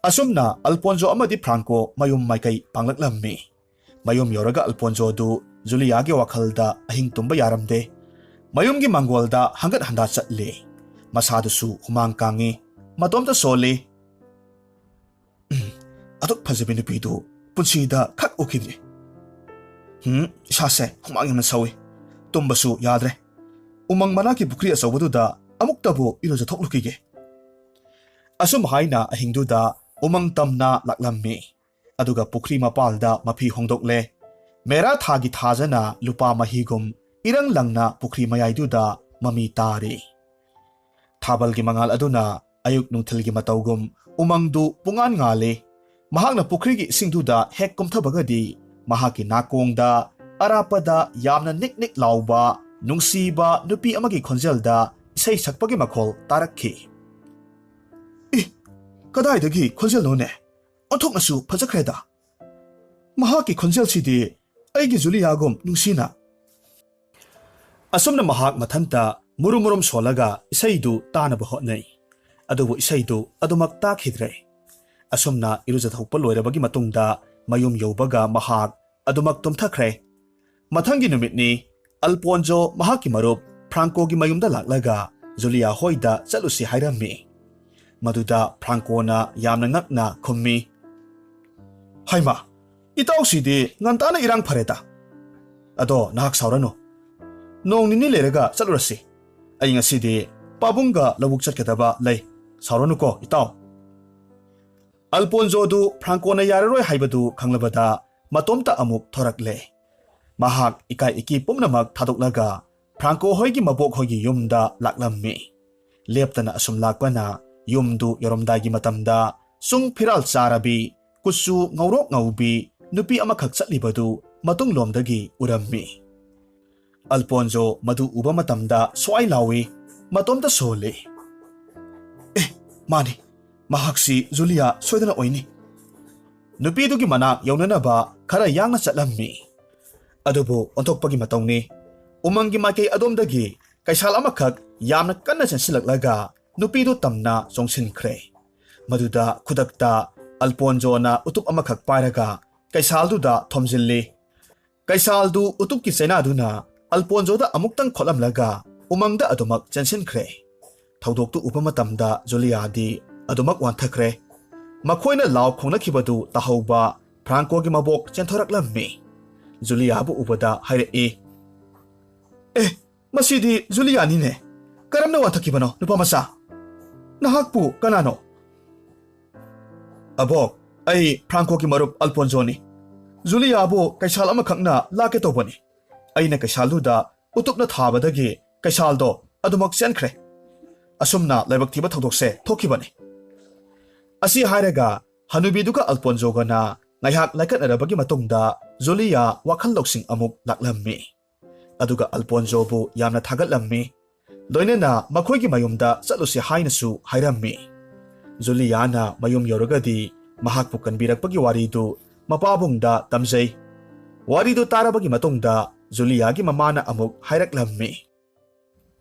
ꯑꯁꯨꯝꯅ ꯑꯜꯄꯣꯟꯖꯣ ꯑꯃꯗꯤ ꯐ꯭ꯔꯥꯡꯀꯣ ꯃꯌꯨꯝ ꯃꯥꯏꯀꯩ ꯄꯥꯡꯂꯛꯂꯝꯃꯤ꯫ ꯃꯌꯨꯝ ꯌꯧꯔꯒ ꯑꯜꯄꯣꯟꯖꯣꯗꯨ ꯖꯨꯂꯤꯌꯥꯒꯤ ꯋꯥꯈꯜꯗ ꯑꯍꯤꯡ ꯇꯨꯝꯕ ꯌꯥꯔꯝꯗꯦ꯫ ꯃꯌꯨꯝꯒꯤ ꯃꯥꯡꯒꯣꯜꯗ ꯍꯪꯒꯠ ꯍꯟꯗꯥ ꯆꯠꯂꯤ꯫ ꯃꯁꯥꯗꯨꯁꯨ ꯍꯨꯃꯥꯡ ꯀꯥꯡꯉꯤ, ꯃꯇꯣꯝꯇ ꯁꯣꯜꯂꯤ꯫ ꯑꯗꯨꯛ ꯐꯖꯕꯤ ꯅꯨꯄꯤꯗꯨ ꯄꯨꯟꯁꯤꯗ ꯈꯛ ꯎꯈꯤꯗ꯭ꯔꯤ꯫ ꯏꯁꯥꯁꯦ ꯍꯨꯃꯥꯡ ꯌꯥꯝꯅ ꯁꯧꯏ, ꯇꯨꯝꯕꯁꯨ ꯌꯥꯗ꯭ꯔꯦ꯫ ꯎꯃꯪ ꯃꯅꯥꯛꯀꯤ ꯄꯨꯈ꯭ꯔꯤ ꯑꯆꯧꯕꯗꯨꯗ ꯑꯃꯨꯛꯇꯕꯨ ꯏꯔꯨꯖꯊꯣꯛꯂꯨꯈꯤꯒꯦ꯫ ꯑꯁꯨꯝ ꯍꯥꯏꯅ ꯑꯍꯤꯡꯗꯨꯗ ꯎꯃꯪ ꯇꯝꯅ ꯂꯥꯛꯂꯝꯃꯤ, ꯑꯗꯨꯒ ꯄꯨꯈ꯭ꯔꯤ ꯃꯄꯥꯜꯗ ꯃꯐꯤ ꯍꯣꯡꯗꯣꯛꯂꯦ꯫ ꯃꯦꯔꯥ ꯊꯥꯒꯤ ꯊꯥꯖꯅ ꯂꯨꯄꯥ ꯃꯍꯤꯒꯨꯝ ꯏꯔꯪ ꯂꯪꯅ ꯄꯨꯈ꯭ꯔꯤ ꯃꯌꯥꯏꯗꯨꯗ ꯃꯃꯤ ꯇꯥꯔꯤ꯫ ꯊꯥꯕꯜꯒꯤ ꯃꯉꯥꯜ ꯑꯗꯨꯅ ꯑꯌꯨꯛ ꯅꯨꯡꯊꯤꯜꯒꯤ ꯃꯇꯧꯒꯨꯝ ꯎꯃꯪꯗꯨ ꯄꯨꯡꯉꯥꯟ ꯉꯥꯜꯂꯤ꯫ ꯃꯍꯥꯛꯅ ꯄꯨꯈ꯭ꯔꯤꯒꯤ ꯏꯁꯤꯡꯗꯨꯗ ꯍꯦꯛ ꯀꯨꯝꯊꯕꯒꯗꯤ ꯃꯍꯥꯛꯀꯤ ꯅꯥꯀꯣꯡꯗ ꯑꯔꯥꯞꯄꯗ ꯌꯥꯝꯅ ꯅꯤꯛ ꯅꯤꯛ ꯂꯥꯎꯕ ꯅꯨꯡꯁꯤꯕ ꯅꯨꯄꯤ ꯑꯃꯒꯤ ꯈꯣꯟꯖꯦꯜꯗ ꯏꯁꯩ ꯁꯛꯄꯒꯤ ꯃꯈꯣꯜ ꯇꯥꯔꯛꯈꯤ꯫ ꯀꯗꯥꯏꯗꯒꯤ ꯈꯣꯟꯖꯦꯜꯅꯣꯅꯦ? ꯑꯣꯟꯊꯣꯛꯅꯁꯨ ꯐꯖꯈ꯭ꯔꯦꯗ! ꯃꯍꯥꯛꯀꯤ ꯈꯣꯟꯖꯦꯜꯁꯤꯗꯤ ꯑꯩꯒꯤ ꯖꯨꯂꯤꯌꯥꯒꯨꯝ ꯅꯨꯡꯁꯤꯅ꯫ ꯑꯁꯨꯝꯅ ꯃꯍꯥꯛ ꯃꯊꯟꯇ ꯃꯨꯔꯨꯝ ꯃꯨꯔꯨꯝ ꯁꯣꯜꯂꯒ ꯏꯁꯩꯗꯨ ꯇꯥꯅꯕ ꯍꯣꯠꯅꯩ꯫ ꯑꯗꯨꯕꯨ ꯏꯁꯩꯗꯨ ꯑꯗꯨꯃꯛ ꯇꯥꯈꯤꯗ꯭ꯔꯦ꯫ ꯑꯁꯨꯝꯅ ꯏꯔꯨꯖꯊꯣꯛꯄ ꯂꯣꯏꯔꯕꯒꯤ ꯃꯇꯨꯡꯗ ꯃꯌꯨꯝ ꯌꯧꯕꯒ ꯃꯍꯥꯛ ꯑꯗꯨꯃꯛ ꯇꯨꯝꯊꯈ꯭ꯔꯦ꯫ ꯃꯊꯪꯒꯤ ꯅꯨꯃꯤꯠꯅꯤ꯫ ꯑꯜꯄꯣꯟꯖꯣ ꯃꯍꯥꯛꯀꯤ ꯃꯔꯨꯞ ꯐ꯭ꯔꯥꯡꯀꯣꯒꯤ ꯃꯌꯨꯝꯗ ꯂꯥꯛꯂꯒ ꯖꯨꯂꯤꯌꯥ ꯍꯣꯏꯗ ꯆꯠꯂꯨꯁꯤ ꯍꯥꯏꯔꯝꯃꯤ꯫ ꯃꯗꯨꯗ ꯐ꯭ꯔꯥꯡꯀꯣꯅ ꯌꯥꯝꯅ ꯉꯛꯅ ꯈꯨꯝꯃꯤ, ꯍꯩꯃꯥ, ꯏꯇꯥꯎꯁꯤꯗꯤ ꯉꯟꯇꯥꯅ ꯏꯔꯥꯡ ꯐꯔꯦꯗ ꯑꯗꯣ ꯅꯍꯥꯛ ꯁꯥꯎꯔꯅꯨ ꯅꯣꯡ ꯅꯤꯅꯤ ꯂꯩꯔꯒ ꯆꯠꯂꯨꯔꯁꯤ ꯑꯩ ꯉꯁꯤꯗꯤ ꯄꯥꯕꯨꯡꯒ ꯂꯧꯕꯨꯛ ꯆꯠꯀꯗꯕ ꯂꯩ ꯁꯥꯎꯔꯅꯨꯀꯣ ꯏꯇꯥꯎ ꯑꯜꯄꯣꯟꯖꯣꯗꯨ ꯐ꯭ꯔꯥꯡꯀꯣꯅ ꯌꯥꯔꯔꯣꯏ ꯍꯥꯏꯕꯗꯨ ꯈꯪꯂꯕꯗ ꯃꯇꯣꯝꯇ ꯑꯃꯨꯛ ꯊꯣꯔꯛꯂꯦ ꯃꯍꯥꯛ ꯏꯀꯥꯏ ꯏꯀꯤ ꯄꯨꯝꯅꯃꯛ ꯊꯥꯗꯣꯛꯂꯒ ꯐ꯭ꯔꯥꯡꯀꯣ ꯍꯣꯏꯒꯤ ꯃꯕꯣꯛ ꯍꯣꯏꯒꯤ ꯌꯨꯝꯗ ꯂꯥꯛꯂꯝꯃꯤ ꯂꯦꯞꯇꯅ ꯑꯁꯨꯝ ꯂꯥꯛꯄꯅ ꯌꯨꯝꯗꯨ ꯌꯧꯔꯝꯗꯥꯏꯒꯤ ꯃꯇꯝꯗ ꯆꯨꯡ ꯐꯤꯔꯥꯜ ꯆꯥꯔꯕꯤ ꯀꯨꯆꯨ ꯉꯧꯔꯣꯛ ꯉꯧꯕꯤ ꯅꯨꯄꯤ ꯑꯃꯈꯛ ꯆꯠꯂꯤꯕꯗꯨ ꯃꯇꯨꯡꯂꯣꯝꯗꯒꯤ ꯎꯔꯝꯃꯤ ꯑꯜꯄꯣꯟꯖꯣ ꯃꯗꯨ ꯎꯕ ꯃꯇꯝꯗ ꯁ꯭ꯋꯥꯏ ꯂꯥꯎꯏ ꯃꯇꯣꯝꯇ ꯁꯣꯜꯂꯤ ꯃꯥꯅꯤ ꯃꯍꯥꯛꯁꯤ ꯖꯨꯂꯤꯌꯥ ꯁꯣꯏꯗꯅ ꯑꯣꯏꯅꯤ ꯅꯨꯄꯤꯗꯨꯒꯤ ꯃꯅꯥꯛ ꯌꯧꯅꯅꯕ ꯈꯔ ꯌꯥꯡꯅ ꯆꯠꯂꯝꯃꯤ ꯑꯗꯨꯕꯨ ꯑꯣꯟꯊꯣꯛꯄꯒꯤ ꯃꯇꯧꯅꯤ ꯎꯃꯪꯒꯤ ꯃꯥꯏꯀꯩ ꯑꯗꯣꯝꯗꯒꯤ ꯀꯩꯁꯥꯜ ꯑꯃꯈꯛ ꯌꯥꯝꯅ ꯀꯟꯅ ꯆꯦꯟꯁꯤꯜꯂꯛꯂꯒ ꯅꯨꯄꯤꯗꯨ ꯇꯝꯅ ꯆꯣꯡꯁꯤꯟꯈ꯭ꯔꯦ ꯃꯗꯨꯗ ꯈꯨꯗꯛꯇ ꯑꯜꯄꯣꯟꯖꯣꯅ ꯎꯇꯨꯞ ꯑꯃꯈꯛ ꯄꯥꯏꯔꯒ ꯀꯩꯁꯥꯜꯗꯨꯗ ꯊꯣꯝꯖꯤꯜꯂꯤ ꯀꯩꯁꯥꯜꯗꯨ ꯎꯇꯨꯞꯀꯤ ꯆꯩꯅꯥꯗꯨꯅ ꯑꯜꯄꯣꯟꯖꯣꯗ ꯑꯃꯨꯛꯇꯪ ꯈꯣꯠꯂꯝꯂꯒ ꯎꯃꯪꯗ ꯑꯗꯨꯃꯛ ꯆꯦꯟꯁꯤꯟꯈ꯭ꯔꯦ ꯊꯧꯗꯣꯛꯇꯨ ꯎꯕ ꯃꯇꯝꯗ ꯖꯨꯂꯤꯌꯥꯗꯤ ꯑꯗꯨꯃꯛ ꯋꯥꯟꯊꯈ꯭ꯔꯦ ꯃꯈꯣꯏꯅ ꯂꯥꯎ ꯈꯣꯡꯅꯈꯤꯕꯗꯨ ꯇꯥꯍꯧꯕ ꯐ꯭ꯔꯥꯡꯀꯣꯒꯤ ꯃꯕꯣꯛ ꯆꯦꯟꯊꯣꯔꯛꯂꯝꯃꯤ ꯖꯨꯂꯤꯌꯥꯕꯨ ꯎꯕꯗ ꯍꯥꯏꯔꯛꯏ ꯃꯁꯤꯗꯤ ꯖꯨꯂꯤꯌꯥꯅꯤꯅꯦ ꯀꯔꯝꯅ ꯋꯥꯟꯊꯈꯤꯕꯅꯣ ꯅꯨꯄꯥ ꯃꯆꯥ ꯅꯍꯥꯛꯄꯨ ꯀꯅꯥꯅꯣ ꯑꯕꯣꯛ ꯑꯩ ꯐ꯭ꯔꯥꯡꯀꯣꯒꯤ ꯃꯔꯨꯞ ꯑꯜꯄꯣꯟꯖꯣꯅꯤ ꯖꯨꯂꯤꯌꯥꯕꯨ ꯀꯩꯁꯥꯜ ꯑꯃꯈꯛꯅ ꯂꯥꯛꯀꯦ ꯇꯧꯕꯅꯤ ꯑꯩꯅ ꯀꯩꯁꯥꯜꯗꯨꯗ ꯎꯇꯨꯞꯅ ꯊꯥꯕꯗꯒꯤ ꯀꯩꯁꯥꯜꯗꯣ ꯑꯗꯨꯃꯛ ꯆꯦꯟꯈ꯭ꯔꯦ ꯑꯁꯨꯝꯅ ꯂꯥꯏꯕꯛ ꯊꯤꯕ ꯊꯧꯗꯣꯛꯁꯦ ꯊꯣꯛꯈꯤꯕꯅꯤ ꯑꯁꯤ ꯍꯥꯏꯔꯒ ꯍꯅꯨꯕꯤꯗꯨꯒ ꯑꯜꯄꯣꯟꯖꯣꯒꯅ ꯉꯥꯏꯍꯥꯛ ꯂꯥꯏꯀꯠꯅꯔꯕꯒꯤ ꯃꯇꯨꯡꯗ ꯖꯨꯂꯤꯌꯥ ꯋꯥꯈꯜ ꯂꯧꯁꯤꯡ ꯑꯃꯨꯛ ꯂꯥꯛꯂꯝꯃꯤ ꯑꯗꯨꯒ ꯑꯜꯄꯣꯟꯖꯣꯕꯨ ꯌꯥꯝꯅ ꯊꯥꯒꯠꯂꯝꯃꯤ ꯂꯣꯏꯅꯅ ꯃꯈꯣꯏꯒꯤ ꯃꯌꯨꯝꯗ ꯆꯠꯂꯨꯁꯤ ꯍꯥꯏꯅꯁꯨ ꯍꯥꯏꯔꯝꯃꯤ ꯖꯨꯂꯤꯌꯥꯅ ꯃꯌꯨꯝ ꯌꯧꯔꯒꯗꯤ ꯃꯍꯥꯛꯄꯨ ꯀꯟꯕꯤꯔꯛꯄꯒꯤ ꯋꯥꯔꯤꯗꯨ ꯃꯄꯥꯕꯨꯡꯗ ꯇꯝꯖꯩ ꯋꯥꯔꯤꯗꯨ ꯇꯥꯔꯕꯒꯤ ꯃꯇꯨꯡꯗ ꯖꯨꯂꯤꯌꯥꯒꯤ ꯃꯃꯥꯅ ꯑꯃꯨꯛ ꯍꯥꯏꯔꯛꯂꯝꯃꯤ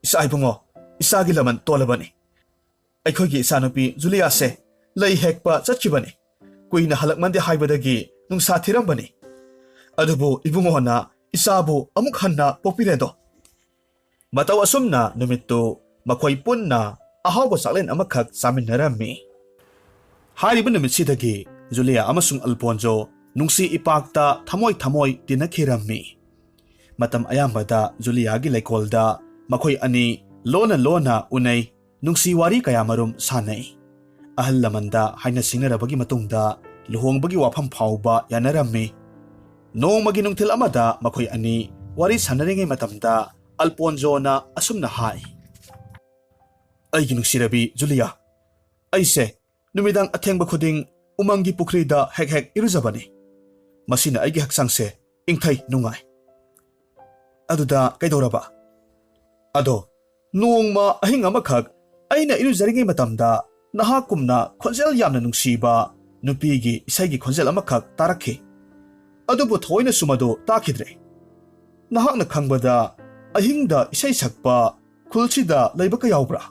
ꯏꯆꯥ ꯏꯕꯨꯡꯉꯣ ꯏꯆꯥꯒꯤ ꯂꯃꯟ ꯇꯣꯜꯂꯕꯅꯤ ꯑꯩꯈꯣꯏꯒꯤ ꯏꯆꯥꯅꯨꯄꯤ ꯖꯨꯂꯤꯌꯥꯁꯦ ꯂꯩ ꯍꯦꯛꯄ ꯆꯠꯈꯤꯕꯅꯤ ꯀꯨꯏꯅ ꯍꯜꯂꯛꯃꯟꯗꯦ ꯍꯥꯏꯕꯗꯒꯤ ꯅꯨꯡꯁꯥ ꯊꯤꯔꯝꯕꯅꯤ ꯑꯗꯨꯕꯨ ꯏꯕꯨꯡꯉꯣꯅ ꯏꯆꯥꯕꯨ ꯑꯃꯨꯛ ꯍꯟꯅ ꯄꯣꯛꯄꯤꯔꯦꯗꯣ ꯃꯇꯧ ꯑꯁꯨꯝꯅ ꯅꯨꯃꯤꯠꯇꯨ ꯃꯈꯣꯏ ꯄꯨꯟꯅ ꯑꯍꯥꯎꯕ ꯆꯥꯛꯂꯦꯟ ꯑꯃꯈꯛ ꯆꯥꯃꯤꯟꯅꯔꯝꯃꯤ ꯍꯥꯏꯔꯤꯕ ꯅꯨꯃꯤꯠꯁꯤꯗꯒꯤ ꯖꯨꯂꯤꯌꯥ ꯑꯃꯁꯨꯡ ꯑꯜꯄꯣꯟꯖꯣ ꯅꯨꯡꯁꯤ ꯏꯄꯥꯛꯇ ꯊꯃꯣꯏ ꯇꯤꯟꯅꯈꯤꯔꯝꯃꯤ ꯃꯇꯝ ꯑꯌꯥꯝꯕꯗ ꯖꯨꯂꯤꯌꯥꯒꯤ ꯂꯩꯀꯣꯜꯗ ꯃꯈꯣꯏ ꯑꯅꯤ ꯂꯣꯟꯅ ꯂꯣꯟꯅ ꯎꯅꯩ ꯅꯨꯡꯁꯤ ꯋꯥꯔꯤ ꯀꯌꯥꯃꯔꯨꯝ ꯁꯥꯟꯅꯩ ꯑꯍꯜ ꯂꯃꯟꯗ ꯍꯥꯏꯅ ꯁꯤꯡꯅꯔꯕꯒꯤ ꯃꯇꯨꯡꯗ ꯂꯨꯍꯣꯡꯕꯒꯤ ꯋꯥꯐꯝ ꯐꯥꯎꯕ ꯌꯥꯅꯔꯝꯃꯤ ꯅꯣꯡꯃꯒꯤ ꯅꯨꯡꯊꯤꯜ ꯑꯃꯗ ꯃꯈꯣꯏ ꯑꯅꯤ ꯋꯥꯔꯤ ꯁꯥꯟꯅꯔꯤꯉꯩ ꯃꯇꯝꯗ ꯑꯜꯄꯣꯟꯖꯣꯅ ꯑꯁꯨꯝꯅ ꯍꯥꯏ ꯑꯩꯒꯤ ꯅꯨꯡꯁꯤꯔꯕꯤ ꯖꯨꯂꯤꯌꯥ ꯑꯩꯁꯦ ꯅꯨꯃꯤꯗꯥꯡ ꯑꯊꯦꯡꯕ ꯈꯨꯗꯤꯡ ꯎꯃꯪꯒꯤ ꯄꯨꯈ꯭ꯔꯤꯗ ꯍꯦꯛ ꯍꯦꯛ ꯏꯔꯨꯖꯕꯅꯤ ꯃꯁꯤꯅ ꯑꯩꯒꯤ ꯍꯛꯆꯥꯡꯁꯦ ꯏꯪꯊꯩ ꯅꯨꯡꯉꯥꯏ ꯑꯗꯨꯗ ꯀꯩꯗꯧꯔꯕ ꯑꯗꯣ ꯅꯣꯡꯃ ꯑꯍꯤꯡ ꯑꯃꯈꯛ ꯑꯩꯅ ꯏꯔꯨꯖꯔꯤꯉꯩ ꯃꯇꯝꯗ ꯅꯍꯥꯛꯀꯨꯝꯅ ꯈꯣꯟꯖꯦꯜ ꯌꯥꯝꯅ ꯅꯨꯡꯁꯤꯕ ꯅꯨꯄꯤꯒꯤ ꯏꯁꯩꯒꯤ ꯈꯣꯟꯖꯦꯜ ꯑꯃꯈꯛ ꯇꯥꯔꯛꯈꯤ ꯑꯗꯨꯕꯨ ꯊꯑꯣꯏꯅꯁꯨ ꯃꯗꯨ ꯇꯥꯈꯤꯗ꯭ꯔꯦ ꯅꯍꯥꯛꯅ ꯈꯪꯕꯗ ꯑꯍꯤꯡꯗ ꯏꯁꯩ ꯁꯛꯄ ꯈꯨꯜꯁꯤꯗ ꯂꯩꯕꯀ ꯌꯥꯎꯕ꯭ꯔꯥ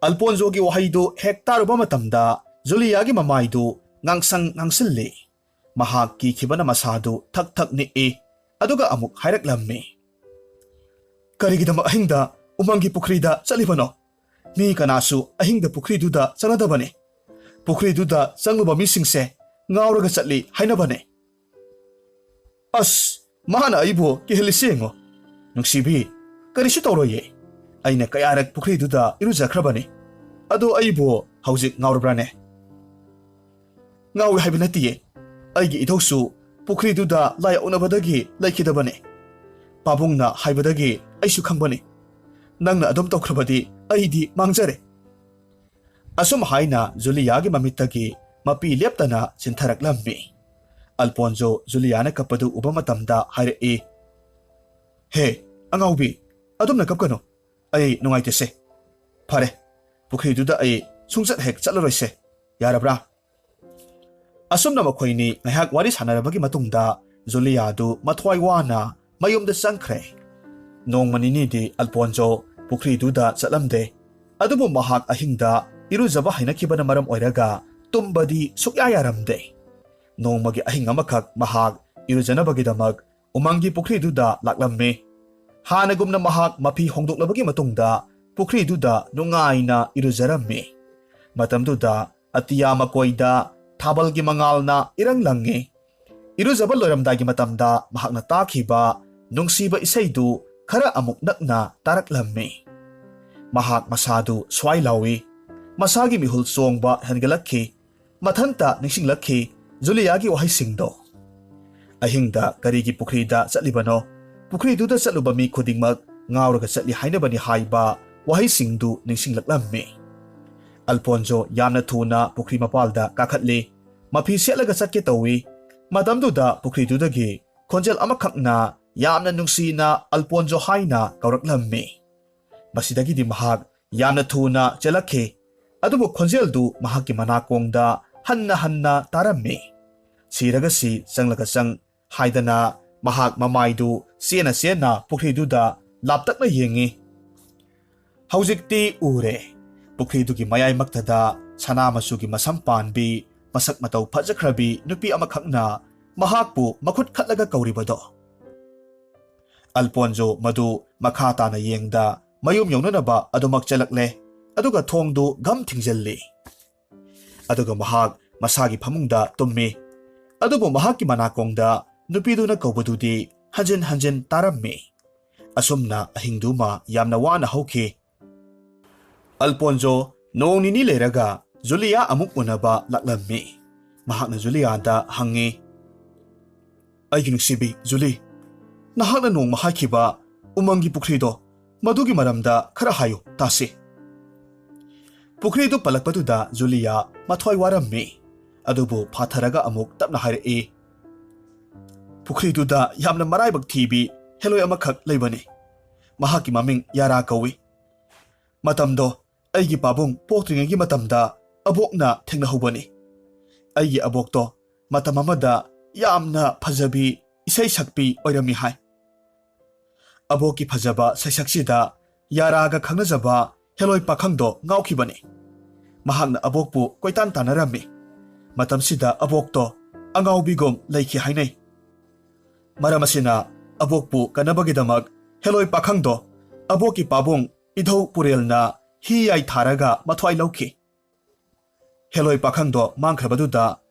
ꯑꯜꯄꯣꯟꯖꯣꯒꯤ ꯋꯥꯍꯩꯗꯨ ꯍꯦꯛ ꯇꯥꯔꯨꯕ ꯃꯇꯝꯗ ꯖꯨꯂꯤꯌꯥꯒꯤ ꯃꯃꯥꯏꯗꯨ ꯉꯥꯡꯁꯪ ꯉꯥꯡꯁꯤꯜꯂꯤ ꯃꯍꯥꯛ ꯀꯤꯈꯤꯕꯅ ꯃꯁꯥꯗꯨ ꯊꯛ ꯊꯛ ꯅꯤꯛꯏ ꯑꯗꯨꯒ ꯑꯃꯨꯛ ꯍꯥꯏꯔꯛꯂꯝꯃꯤ ꯀꯔꯤꯒꯤꯗꯃꯛ ꯑꯍꯤꯡꯗ ꯎꯃꯪꯒꯤ ꯄꯨꯈ꯭ꯔꯤꯗ ꯆꯠꯂꯤꯕꯅꯣ ꯃꯤ ꯀꯅꯥꯁꯨ ꯑꯍꯤꯡꯗ ꯄꯨꯈ꯭ꯔꯤꯗꯨꯗ ꯆꯪꯅꯗꯕꯅꯤ ꯄꯨꯈ꯭ꯔꯤꯗꯨꯗ ꯆꯪꯂꯨꯕ ꯃꯤꯁꯤꯡꯁꯦ ꯉꯥꯎꯔꯒ ꯆꯠꯂꯤ ꯍꯥꯏꯅꯕꯅꯦ ꯑꯁ ꯃꯥꯅ ꯑꯩꯕꯨ ꯀꯤꯍꯜꯂꯤꯁꯦ ꯌꯦꯡꯉꯣ ꯅꯨꯡꯁꯤꯕꯤ ꯀꯔꯤꯁꯨ ꯇꯧꯔꯣꯏꯌꯦ ꯑꯩꯅ ꯀꯌꯥꯔꯛ ꯄꯨꯈ꯭ꯔꯤꯗꯨꯗ ꯏꯔꯨꯖꯈ꯭ꯔꯕꯅꯤ ꯑꯗꯣ ꯑꯩꯕꯨ ꯍꯧꯖꯤꯛ ꯉꯥꯎꯔꯕ꯭ꯔꯥꯅꯦ ꯉꯥꯎꯏ ꯍꯥꯏꯕ ꯅꯠꯇꯤꯌꯦ ꯑꯩꯒꯤ ꯏꯙꯧꯁꯨ ꯄꯨꯈ꯭ꯔꯤꯗꯨꯗ ꯂꯥꯏ ꯑꯣꯛꯅꯕꯗꯒꯤ ꯂꯩꯈꯤꯗꯕꯅꯤ ꯄꯥꯕꯨꯡꯅ ꯍꯥꯏꯕꯗꯒꯤ ꯑꯩꯁꯨ ꯈꯪꯕꯅꯤ ꯅꯪꯅ ꯑꯗꯨꯝ ꯇꯧꯈ꯭ꯔꯕꯗꯤ ꯑꯩꯗꯤ ꯃꯥꯡꯖꯔꯦ ꯑꯁꯨꯝ ꯍꯥꯏꯅ ꯖꯨꯂꯤꯌꯥꯒꯤ ꯃꯃꯤꯠꯇꯒꯤ ꯃꯄꯤ ꯂꯦꯞꯇꯅ ꯆꯤꯟꯊꯔꯛꯂꯝꯃꯤ ꯑꯜꯄꯣꯟꯖꯣ ꯖꯨꯂꯤꯌꯥꯅ ꯀꯞꯄꯗꯨ ꯎꯕ ꯃꯇꯝꯗ ꯍꯥꯏꯔꯛꯏ ꯍꯦ ꯑꯉꯥꯎꯕꯤ ꯑꯗꯨꯝꯅ ꯀꯞꯀꯅꯨ ꯑꯩ ꯅꯨꯡꯉꯥꯏꯇꯦꯁꯦ ꯐꯔꯦ ꯄꯨꯈ꯭ꯔꯤꯗꯨꯗ ꯑꯩ ꯁꯨꯡꯆꯠ ꯍꯦꯛ ꯆꯠꯂꯔꯣꯏꯁꯦ ꯌꯥꯔꯕ꯭ꯔꯥ ꯑꯁꯨꯝꯅ ꯃꯈꯣꯏꯅꯤ ꯉꯥꯏꯍꯥꯛ ꯋꯥꯔꯤ ꯁꯥꯟꯅꯔꯕꯒꯤ ꯃꯇꯨꯡꯗ ꯖꯨꯂꯤꯌꯥꯗꯨ ꯃꯊ꯭ꯋꯥꯏ ꯋꯥꯅ ꯃꯌꯨꯝꯗ ꯆꯪꯈ꯭ꯔꯦ ꯅꯣꯡꯃ ꯅꯤꯅꯤꯗꯤ ꯑꯜꯄꯣꯟꯖꯣ ꯄꯨꯈ꯭ꯔꯤꯗꯨꯗ ꯆꯠꯂꯝꯗꯦ ꯑꯗꯨꯕꯨ ꯃꯍꯥꯛ ꯑꯍꯤꯡꯗ ꯏꯔꯨꯖꯕ ꯍꯩꯅꯈꯤꯕꯅ ꯃꯔꯝ ꯑꯣꯏꯔꯒ ꯇꯨꯝꯕꯗꯤ ꯁꯨꯛꯌꯥ ꯌꯥꯔꯝꯗꯦ ꯅꯣꯡꯃꯒꯤ ꯑꯍꯤꯡ ꯑꯃꯈꯛ ꯃꯍꯥꯛ ꯏꯔꯨꯖꯅꯕꯒꯤꯗꯃꯛ ꯎꯃꯪꯒꯤ ꯄꯨꯈ꯭ꯔꯤꯗꯨꯗ ꯂꯥꯛꯂꯝꯃꯤ ꯍꯥꯟꯅꯒꯨꯝꯅ ꯃꯍꯥꯛ ꯃꯐꯤ ꯍꯣꯡꯗꯣꯛꯂꯕꯒꯤ ꯃꯇꯨꯡꯗ ꯄꯨꯈ꯭ꯔꯤꯗꯨꯗ ꯅꯨꯡꯉꯥꯏꯅ ꯏꯔꯨꯖꯔꯝꯃꯤ ꯃꯇꯝꯗꯨꯗ ꯑꯇꯤꯌꯥ ꯃꯀꯣꯏꯗ ꯊꯥꯕꯜꯒꯤ ꯃꯉꯥꯜꯅ ꯏꯔꯪ ꯂꯪꯉꯤ ꯏꯔꯨꯖꯕ ꯂꯣꯏꯔꯝꯗꯥꯏꯒꯤ ꯃꯇꯝꯗ ꯃꯍꯥꯛꯅ ꯇꯥꯈꯤꯕ ꯅꯨꯡꯁꯤꯕ ꯏꯁꯩꯗꯨ ꯈꯔ ꯑꯃꯨꯛ ꯅꯛꯅ ꯇꯥꯔꯛꯂꯝꯃꯤ꯫ ꯃꯍꯥꯛ ꯃꯁꯥꯗꯨ ꯁ꯭ꯋꯥꯏ ꯂꯥꯎꯏ, ꯃꯁꯥꯒꯤ ꯃꯤꯍꯨꯜ ꯆꯣꯡꯕ ꯍꯦꯟꯒꯠꯂꯛꯈꯤ, ꯃꯊꯟꯇ ꯅꯤꯡꯁꯤꯡꯂꯛꯈꯤ ꯖꯨꯂꯤꯌꯥꯒꯤ ꯋꯥꯍꯩꯁꯤꯡꯗꯣ꯫ ꯑꯍꯤꯡꯗ ꯀꯔꯤꯒꯤ ꯄꯨꯈ꯭ꯔꯤꯗ ꯆꯠꯂꯤꯕꯅꯣ, ꯄꯨꯈ꯭ꯔꯤꯗꯨꯗ ꯆꯠꯂꯨꯕ ꯃꯤ ꯈꯨꯗꯤꯡꯃꯛ ꯉꯥꯎꯔꯒ ꯆꯠꯂꯤ ꯍꯥꯏꯅꯕꯅꯤ ꯍꯥꯏꯕ ꯋꯥꯍꯩꯁꯤꯡꯗꯨ ꯅꯤꯡꯁꯤꯡꯂꯛꯂꯝꯃꯤ꯫ ꯑꯜꯐꯣꯟꯖꯣ ꯌꯥꯝꯅ ꯊꯨꯅ ꯄꯨꯈ꯭ꯔꯤ ꯃꯄꯥꯜꯗ ꯀꯥꯈꯠꯂꯤ, ꯃꯐꯤ ꯁꯦꯠꯂꯒ ꯆꯠꯀꯦ ꯇꯧꯏ꯫ ꯃꯇꯝꯗꯨꯗ ꯄꯨꯈ꯭ꯔꯤꯗꯨꯗꯒꯤ ꯈꯣꯟꯖꯦꯜ ꯑꯃꯈꯛꯅ ꯌꯥꯝꯅ ꯅꯨꯡꯁꯤꯅ ꯑꯜꯐꯣꯟꯖꯣ ꯍꯥꯏꯅ ꯀꯧꯔꯛꯂꯝꯃꯤ꯫ ꯃꯁꯤꯗꯒꯤꯗꯤ ꯃꯍꯥꯛ ꯌꯥꯝꯅ ꯊꯨꯅ ꯆꯦꯜꯂꯛꯈꯤ, ꯑꯗꯨꯕꯨ ꯈꯣꯟꯖꯦꯜꯗꯨ ꯃꯍꯥꯛꯀꯤ ꯃꯅꯥꯀꯣꯡꯗ ꯍꯟꯅ ꯍꯟꯅ ꯇꯥꯔꯝꯃꯤ꯫ ꯁꯤꯔꯒꯁꯤ ꯆꯪꯂꯒ ꯆꯪ ꯍꯥꯏꯗꯅ ꯃꯍꯥꯛ ꯃꯃꯥꯏꯗꯨ ꯆꯦꯟꯅ ꯆꯦꯟꯅ ꯄꯨꯈ꯭ꯔꯤꯗꯨꯗ ꯂꯥꯞꯇꯛꯅ ꯌꯦꯡꯉꯤ꯫ ꯍꯧꯖꯤꯛꯇꯤ ꯎꯔꯦ, ꯄꯨꯈ꯭ꯔꯤꯗꯨꯒꯤ ꯃꯌꯥꯏꯃꯛꯇꯗ ꯁꯅꯥ ꯃꯆꯨꯒꯤ ꯃꯁꯝ ꯄꯥꯟꯕꯤ, ꯃꯁꯛ ꯃꯇꯧ ꯐꯖꯈ꯭ꯔꯕꯤ ꯅꯨꯄꯤ ꯑꯃꯈꯛꯅ ꯃꯍꯥꯛꯄꯨ ꯃꯈꯨꯠ ꯈꯠꯂꯒ ꯀꯧꯔꯤꯕꯗꯣ꯫ ꯑꯜꯐꯣꯟꯖꯣ ꯃꯗꯨ ꯃꯈꯥ ꯇꯥꯅ ꯌꯦꯡꯗ ꯃꯌꯨꯝ ꯌꯧꯅꯅꯕ ꯑꯗꯨꯃꯛ ꯆꯦꯜꯂꯛꯂꯦ, ꯑꯗꯨꯒ ꯊꯣꯡꯗꯨ ꯘꯝ ꯊꯤꯡꯖꯤꯜꯂꯤ꯫ ꯑꯗꯨꯒ ꯃꯍꯥꯛ ꯃꯁꯥꯒꯤ ꯐꯃꯨꯡꯗ ꯇꯨꯝꯃꯤ, ꯑꯗꯨꯕꯨ ꯃꯍꯥꯛꯀꯤ ꯃꯅꯥꯀꯣꯡꯗ ꯅꯨꯄꯤꯗꯨꯅ ꯀꯧꯕꯗꯨꯗꯤ ꯍꯟꯖꯤꯟ ꯍꯟꯖꯤꯟ ꯇꯥꯔꯝꯃꯤ꯫ ꯑꯁꯨꯝꯅ ꯑꯍꯤꯡꯗꯨꯃ ꯌꯥꯝꯅ ꯋꯥꯅ ꯍꯧꯈꯤ꯫ ꯑꯜꯐꯣꯟꯖꯣ ꯅꯣꯡ ꯅꯤꯅꯤ ꯂꯩꯔꯒ ꯖꯨꯂꯤꯌꯥ ꯑꯃꯨꯛ ꯎꯅꯕ ꯂꯥꯛꯂꯝꯃꯤ꯫ ꯃꯍꯥꯛꯅ ꯖꯨꯂꯤꯌꯥꯗ ꯍꯪꯉꯤ, ꯑꯩꯒꯤ ꯅꯨꯡꯁꯤꯕꯤ ꯖꯨꯂꯤ, ꯅꯍꯥꯛꯅ ꯅꯣꯡꯃ ꯍꯥꯏꯈꯤꯕ ꯎꯃꯪꯒꯤ ꯄꯨꯈ꯭ꯔꯤꯗꯣ, ꯃꯗꯨꯒꯤ ꯃꯔꯝꯗ ꯈꯔ ꯍꯥꯏꯌꯨ ꯇꯥꯁꯤ꯫ ꯄꯨꯈ꯭ꯔꯤꯗꯨ ꯄꯜꯂꯛꯄꯗꯨꯗ ꯖꯨꯂꯤꯌꯥ ꯃꯊ꯭ꯋꯥꯏ ꯋꯥꯔꯝꯃꯤ, ꯑꯗꯨꯕꯨ ꯐꯥꯊꯔꯒ ꯑꯃꯨꯛ ꯇꯞꯅ ꯍꯥꯏꯔꯛꯏ, ꯄꯨꯈ꯭ꯔꯤꯗꯨꯗ ꯌꯥꯝꯅ ꯃꯔꯥꯏꯕꯛ ꯊꯤꯕꯤ ꯍꯦꯂꯣꯏ ꯑꯃꯈꯛ ꯂꯩꯕꯅꯤ꯫ ꯃꯍꯥꯛꯀꯤ ꯃꯃꯤꯡ ꯌꯥꯔꯥ ꯀꯧꯏ꯫ ꯃꯇꯝꯗꯣ ꯑꯩꯒꯤ ꯄꯥꯕꯨꯡ ꯄꯣꯛꯇ꯭ꯔꯤꯉꯩꯒꯤ ꯃꯇꯝꯗ ꯑꯕꯣꯛꯅ ꯊꯦꯡꯅꯍꯧꯕꯅꯤ꯫ ꯑꯩꯒꯤ ꯑꯕꯣꯛꯇꯣ ꯃꯇꯝ ꯑꯃꯗ ꯌꯥꯝꯅ ꯐꯖꯕꯤ ꯏꯁꯩ ꯁꯛꯄꯤ ꯑꯣꯏꯔꯝꯃꯤ ꯍꯥꯏ꯫ ꯑꯕꯣꯛꯀꯤ ꯐꯖꯕ ꯁꯩꯁꯛꯁꯤꯗ ꯌꯥꯔꯥꯒ ꯈꯪꯅꯖꯕ ꯍꯦꯂꯣꯏ ꯄꯥꯈꯪꯗꯣ ꯉꯥꯎꯈꯤꯕꯅꯤ꯫ ꯃꯍꯥꯛꯅ ꯑꯕꯣꯛꯄꯨ ꯀꯣꯏꯇꯥꯟ ꯇꯥꯟꯅꯔꯝꯃꯤ꯫ ꯃꯇꯝꯁꯤꯗ ꯑꯕꯣꯛꯇꯣ ꯑꯉꯥꯎꯕꯤꯒꯨꯝ ꯂꯩꯈꯤ ꯍꯥꯏꯅꯩ꯫ ꯃꯔꯝ ꯑꯁꯤꯅ ꯑꯕꯣꯛꯄꯨ ꯀꯟꯅꯕꯒꯤꯗꯃꯛ ꯍꯦꯂꯣꯏ ꯄꯥꯈꯪꯗꯣ ꯑꯕꯣꯛꯀꯤ ꯄꯥꯕꯨꯡ ꯏꯙꯧ ꯄꯨꯔꯦꯜꯅ ꯍꯤ ꯌꯥꯏ ꯊꯥꯔꯒ ꯃꯊ꯭ꯋꯥꯏ ꯂꯧꯈꯤ꯫ ꯍꯦꯂꯣꯏ ꯄꯥꯈꯪꯗꯣ ꯃꯥꯡꯈ꯭ꯔꯕꯗꯨꯗ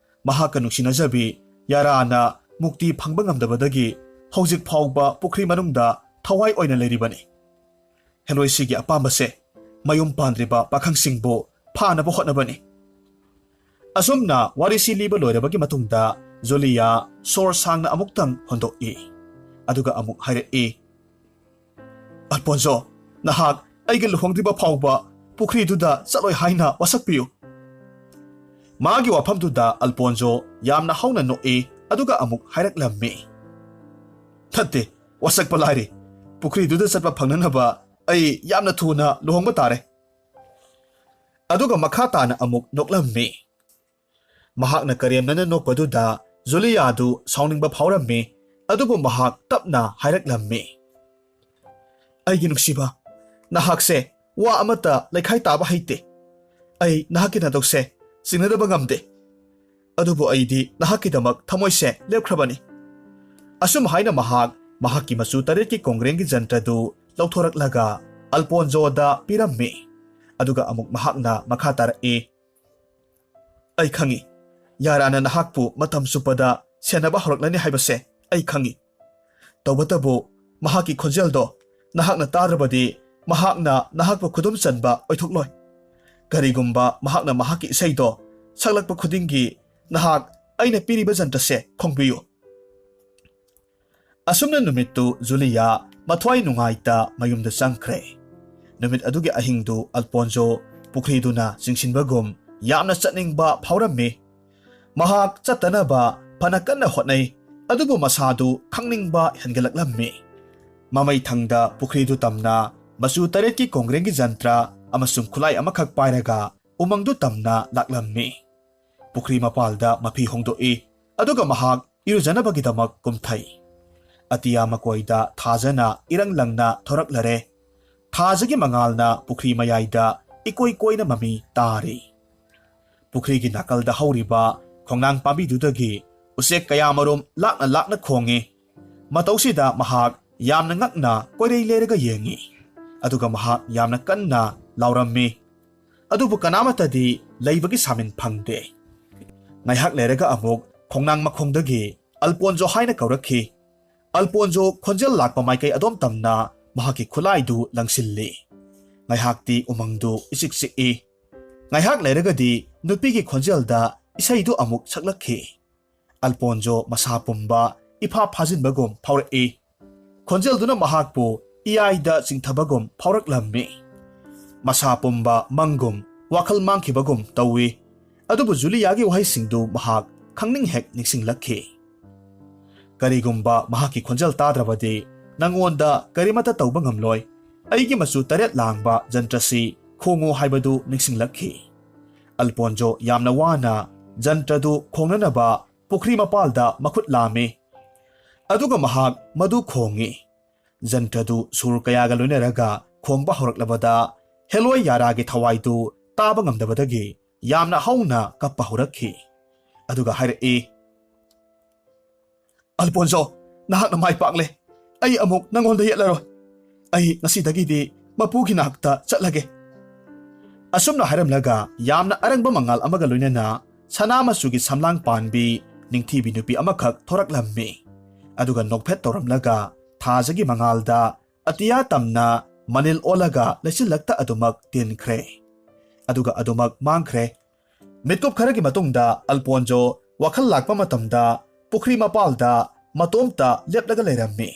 ꯃꯍꯥꯛꯀ ꯅꯨꯡꯁꯤꯅꯖꯕꯤ ꯌꯥꯔꯥꯅ ꯃꯨꯛꯇꯤ ꯐꯪꯕ ꯉꯝꯗꯕꯗꯒꯤ ꯍꯧꯖꯤꯛ ꯐꯥꯎꯕ ꯄꯨꯈ꯭ꯔꯤ ꯃꯅꯨꯡꯗ ꯊꯋꯥꯏ ꯑꯣꯏꯅ ꯂꯩꯔꯤꯕꯅꯤ꯫ ꯍꯦꯂꯣꯏꯁꯤꯒꯤ ꯑꯄꯥꯝꯕꯁꯦ ꯃꯌꯨꯝ ꯄꯥꯟꯗ꯭ꯔꯤꯕ ꯄꯥꯈꯪꯁꯤꯡꯕꯨ ꯐꯥꯅꯕ ꯍꯣꯠꯅꯕꯅꯤ꯫ ꯑꯁꯨꯝꯅ ꯋꯥꯔꯤꯁꯤ ꯂꯤꯕ ꯂꯣꯏꯔꯕꯒꯤ ꯃꯇꯨꯡꯗ ꯖꯨꯂꯤꯌꯥ ꯁꯣꯔ ꯁꯥꯡꯅ ꯑꯃꯨꯛꯇꯪ ꯍꯣꯟꯗꯣꯛꯏ, ꯑꯗꯨꯒ ꯑꯃꯨꯛ ꯍꯥꯏꯔꯛꯏ, ꯑꯜꯐꯣꯟꯖꯣ, ꯅꯍꯥꯛ ꯑꯩꯒ ꯂꯨꯍꯣꯡꯗ꯭ꯔꯤꯕ ꯐꯥꯎꯕ ꯄꯨꯈ꯭ꯔꯤꯗꯨꯗ ꯆꯠꯂꯣꯏ ꯍꯥꯏꯅ ꯋꯥꯁꯛꯄꯤꯌꯨ꯫ ꯃꯥꯒꯤ ꯋꯥꯐꯝꯗꯨꯗ ꯑꯜꯐꯣꯟꯖꯣ ꯌꯥꯝꯅ ꯍꯧꯅ ꯅꯣꯛꯏ, ꯑꯗꯨꯒ ꯑꯃꯨꯛ ꯍꯥꯏꯔꯛꯂꯝꯃꯤ, ꯅꯠꯇꯦ, ꯋꯥꯁꯛꯄ ꯂꯥꯏꯔꯤ, ꯄꯨꯈ꯭ꯔꯤꯗꯨꯗ ꯆꯠꯄ ꯐꯪꯅꯅꯕ ꯑꯩ ꯌꯥꯝꯅ ꯊꯨꯅ ꯂꯨꯍꯣꯡꯕ ꯇꯥꯔꯦ꯫ ꯑꯗꯨꯒ ꯃꯈꯥ ꯇꯥꯅ ꯑꯃꯨꯛ ꯅꯣꯛꯂꯝꯃꯤ꯫ ꯃꯍꯥꯛꯅ ꯀꯔꯦꯝꯅꯅ ꯅꯣꯛꯄꯗꯨꯗ ꯖꯨꯂꯤꯌꯥꯗꯨ ꯁꯥꯎꯅꯤꯡꯕ ꯐꯥꯎꯔꯝꯃꯤ, ꯑꯗꯨꯕꯨ ꯃꯍꯥꯛ ꯇꯞꯅ ꯍꯥꯏꯔꯛꯂꯝꯃꯤ, ꯑꯩꯒꯤ ꯅꯨꯡꯁꯤꯕ, ꯅꯍꯥꯛꯁꯦ ꯋꯥ ꯑꯃꯠꯇ ꯂꯩꯈꯥꯏ ꯇꯥꯕ ꯍꯩꯇꯦ꯫ ꯑꯩ ꯅꯍꯥꯛꯀꯤ ꯅꯇꯧꯁꯦ ꯆꯤꯡꯅꯗꯕ ꯉꯝꯗꯦ, ꯑꯗꯨꯕꯨ ꯑꯩꯗꯤ ꯅꯍꯥꯛꯀꯤꯗꯃꯛ ꯊꯃꯣꯏꯁꯦ ꯂꯦꯞꯈ꯭ꯔꯕꯅꯤ꯫ ꯑꯁꯨꯝ ꯍꯥꯏꯅ ꯃꯍꯥꯛꯀꯤ ꯃꯆꯨ 8ꯀꯤ ꯀꯣꯡꯒ꯭ꯔꯦꯡꯒꯤ ꯖꯟꯇ꯭ꯔꯗꯨ ꯂꯧꯊꯣꯔꯛꯂꯒ ꯑꯜꯐꯣꯟꯖꯣꯗ ꯄꯤꯔꯝꯃꯤ, ꯑꯗꯨꯒ ꯑꯃꯨꯛ ꯃꯍꯥꯛꯅ ꯃꯈꯥ ꯇꯥꯔꯛꯏ, ꯑꯩ ꯈꯪꯏ, ꯌꯥꯔꯥꯅ ꯅꯍꯥꯛꯄꯨ ꯃꯇꯝ ꯆꯨꯞꯄꯗ ꯁꯦꯟꯅꯕ ꯍꯧꯔꯛꯂꯅꯤ ꯍꯥꯏꯕꯁꯦ ꯑꯩ ꯈꯪꯏ꯫ ꯇꯧꯕꯇꯕꯨ ꯃꯍꯥꯛꯀꯤ ꯈꯣꯟꯖꯦꯜꯗꯣ ꯅꯍꯥꯛꯅ ꯇꯥꯗ꯭ꯔꯕꯗꯤ ꯃꯍꯥꯛꯅ ꯅꯍꯥꯛꯄꯨ ꯈꯨꯗꯨꯝ ꯆꯟꯕ ꯑꯣꯏꯊꯣꯛꯂꯣꯏ꯫ ꯀꯔꯤꯒꯨꯝꯕ ꯃꯍꯥꯛꯅ ꯃꯍꯥꯛꯀꯤ ꯏꯁꯩꯗꯣ ꯁꯛꯂꯛꯄ ꯈꯨꯗꯤꯡꯒꯤ ꯅꯍꯥꯛ ꯑꯩꯅ ꯄꯤꯔꯤꯕ ꯖꯟꯇ꯭ꯔꯁꯦ ꯈꯣꯡꯕꯤꯌꯨ꯫ ꯑꯁꯨꯝꯅ ꯅꯨꯃꯤꯠꯇꯨ ꯖꯨꯂꯤꯌꯥ ꯃꯊ꯭ꯋꯥꯏ ꯅꯨꯡꯉꯥꯏꯇ ꯃꯌꯨꯝꯗ ꯆꯪꯈ꯭ꯔꯦ꯫ ꯅꯨꯃꯤꯠ ꯑꯗꯨꯒꯤ ꯑꯍꯤꯡꯗꯨ ꯑꯜꯐꯣꯟꯖꯣ ꯄꯨꯈ꯭ꯔꯤꯗꯨꯅ ꯆꯤꯡꯁꯤꯟꯕꯒꯨꯝ ꯌꯥꯝꯅ ꯆꯠꯅꯤꯡꯕ ꯐꯥꯎꯔꯝꯃꯤ꯫ ꯃꯍꯥꯛ ꯆꯠꯇꯅꯕ ꯐꯅ ꯀꯟꯅ ꯍꯣꯠꯅꯩ, ꯑꯗꯨꯕꯨ ꯃꯁꯥꯗꯨ ꯈꯪꯅꯤꯡꯕ ꯍꯦꯟꯒꯠꯂꯛꯂꯝꯃꯤ꯫ ꯃꯃꯩꯊꯪꯗ ꯄꯨꯈ꯭ꯔꯤꯗꯨ ꯇꯝꯅ ꯃꯆꯨ 8ꯀꯤ ꯀꯣꯡꯒ꯭ꯔꯦꯡꯒꯤ ꯖꯟꯇ꯭ꯔ ꯑꯃꯁꯨꯡ ꯈꯨꯠꯂꯥꯏ ꯑꯃꯈꯛ ꯄꯥꯏꯔꯒ ꯎꯃꯪꯗꯨ ꯇꯝꯅ ꯂꯥꯛꯂꯝꯃꯤ꯫ ꯄꯨꯈ꯭ꯔꯤ ꯃꯄꯥꯜꯗ ꯃꯐꯤ ꯍꯣꯡꯗꯣꯛꯏ, ꯑꯗꯨꯒ ꯃꯍꯥꯛ ꯏꯔꯨꯖꯅꯕꯒꯤꯗꯃꯛ ꯀꯨꯝꯊꯩ꯫ ꯑꯇꯤꯌꯥ ꯃꯀꯣꯏꯗ ꯊꯥꯖꯅ ꯏꯔꯪ ꯂꯪꯅ ꯊꯣꯔꯛꯂꯔꯦ꯫ ꯊꯥꯖꯒꯤ ꯃꯉꯥꯜꯅ ꯄꯨꯈ꯭ꯔꯤ ꯃꯌꯥꯏꯗ ꯏꯀꯣꯏ ꯀꯣꯏꯅ ꯃꯃꯤ ꯇꯥꯔꯤ꯫ ꯄꯨꯈ꯭ꯔꯤꯒꯤ ꯅꯥꯀꯜꯗ ꯍꯧꯔꯤꯕ ꯈꯣꯡꯅꯥꯡ ꯄꯥꯝꯕꯤꯗꯨꯗꯒꯤ ꯎꯆꯦꯛ ꯀꯌꯥꯃꯔꯨꯝ ꯂꯥꯛꯅ ꯂꯥꯛꯅ ꯈꯣꯡꯏ꯫ ꯃꯇꯧꯁꯤꯗ ꯃꯍꯥꯛ ꯌꯥꯝꯅ ꯉꯛꯅ ꯀꯣꯏꯔꯩ ꯂꯩꯔꯒ ꯌꯦꯡꯏ, ꯑꯗꯨꯒ ꯃꯍꯥꯛ ꯌꯥꯝꯅ ꯀꯟꯅ ꯂꯥꯎꯔꯝꯃꯤ, ꯑꯗꯨꯕꯨ ꯀꯅꯥꯃꯠꯇꯗꯤ ꯂꯩꯕꯒꯤ ꯁꯥꯃꯤꯟ ꯐꯪꯗꯦ꯫ ꯉꯥꯏꯍꯥꯛ ꯂꯩꯔꯒ ꯑꯃꯨꯛ ꯈꯣꯡꯅꯥꯡ ꯃꯈꯣꯡꯗꯒꯤ Alponzo haina kaurakhi. Alponzo khonjel lakpa maikai adom tamna mahaki khulaidu langsilli. Ngaihakti umangdu isik-sik-i. Ngaihak lairagadi nupigi khonjelda isaidu amuk saklakhi. Alponzo masa pumba ipa phajinbagum phaurak-i. Khonjelduna mahakpu iyaida chingthabagum phauraklammi. Masa pumba mangum wakhal mangkhibagum tawi. Adubu Juliagi wahaisingdu mahak khangning hek ningsinglakhi. Karigumba mahaki khonjel tadrabadi nangonda karimata tauba ngamloi. Aigi masu taret langba jantrasi khongo haibadu ningsinglakhi. Alponzo yamna wana jantradu khongnanaba pukri mapalda makhut lami. Aduga mahak madu khongi. Jantradu sur kayaga loinaraga khongba horaklabada Helloi yaragi thawaidu taba ngamdabadagi yamna hauna kappa horakhi. Aduga haire-i. Alponzo, nahak na mai pakle. Ay amuk nangonda yetlaro. Ay ngasidagidi mapugi nahakta chatlage. Asumna hairamlaga yamna arangba mangal amaga loinana sanama sugi samlang panbi ningthibi nupi amakhak thoraklammi. Aduga nokphet tawramlaga thajagi mangalda atiya tamna manil olaga lesilakta adumak tinkhre. Aduga adumak mangkhre. Mitkup kharagi matungda Alponzo wakhal lakpa matamda pukri mapalda matomta leplaga leirammi.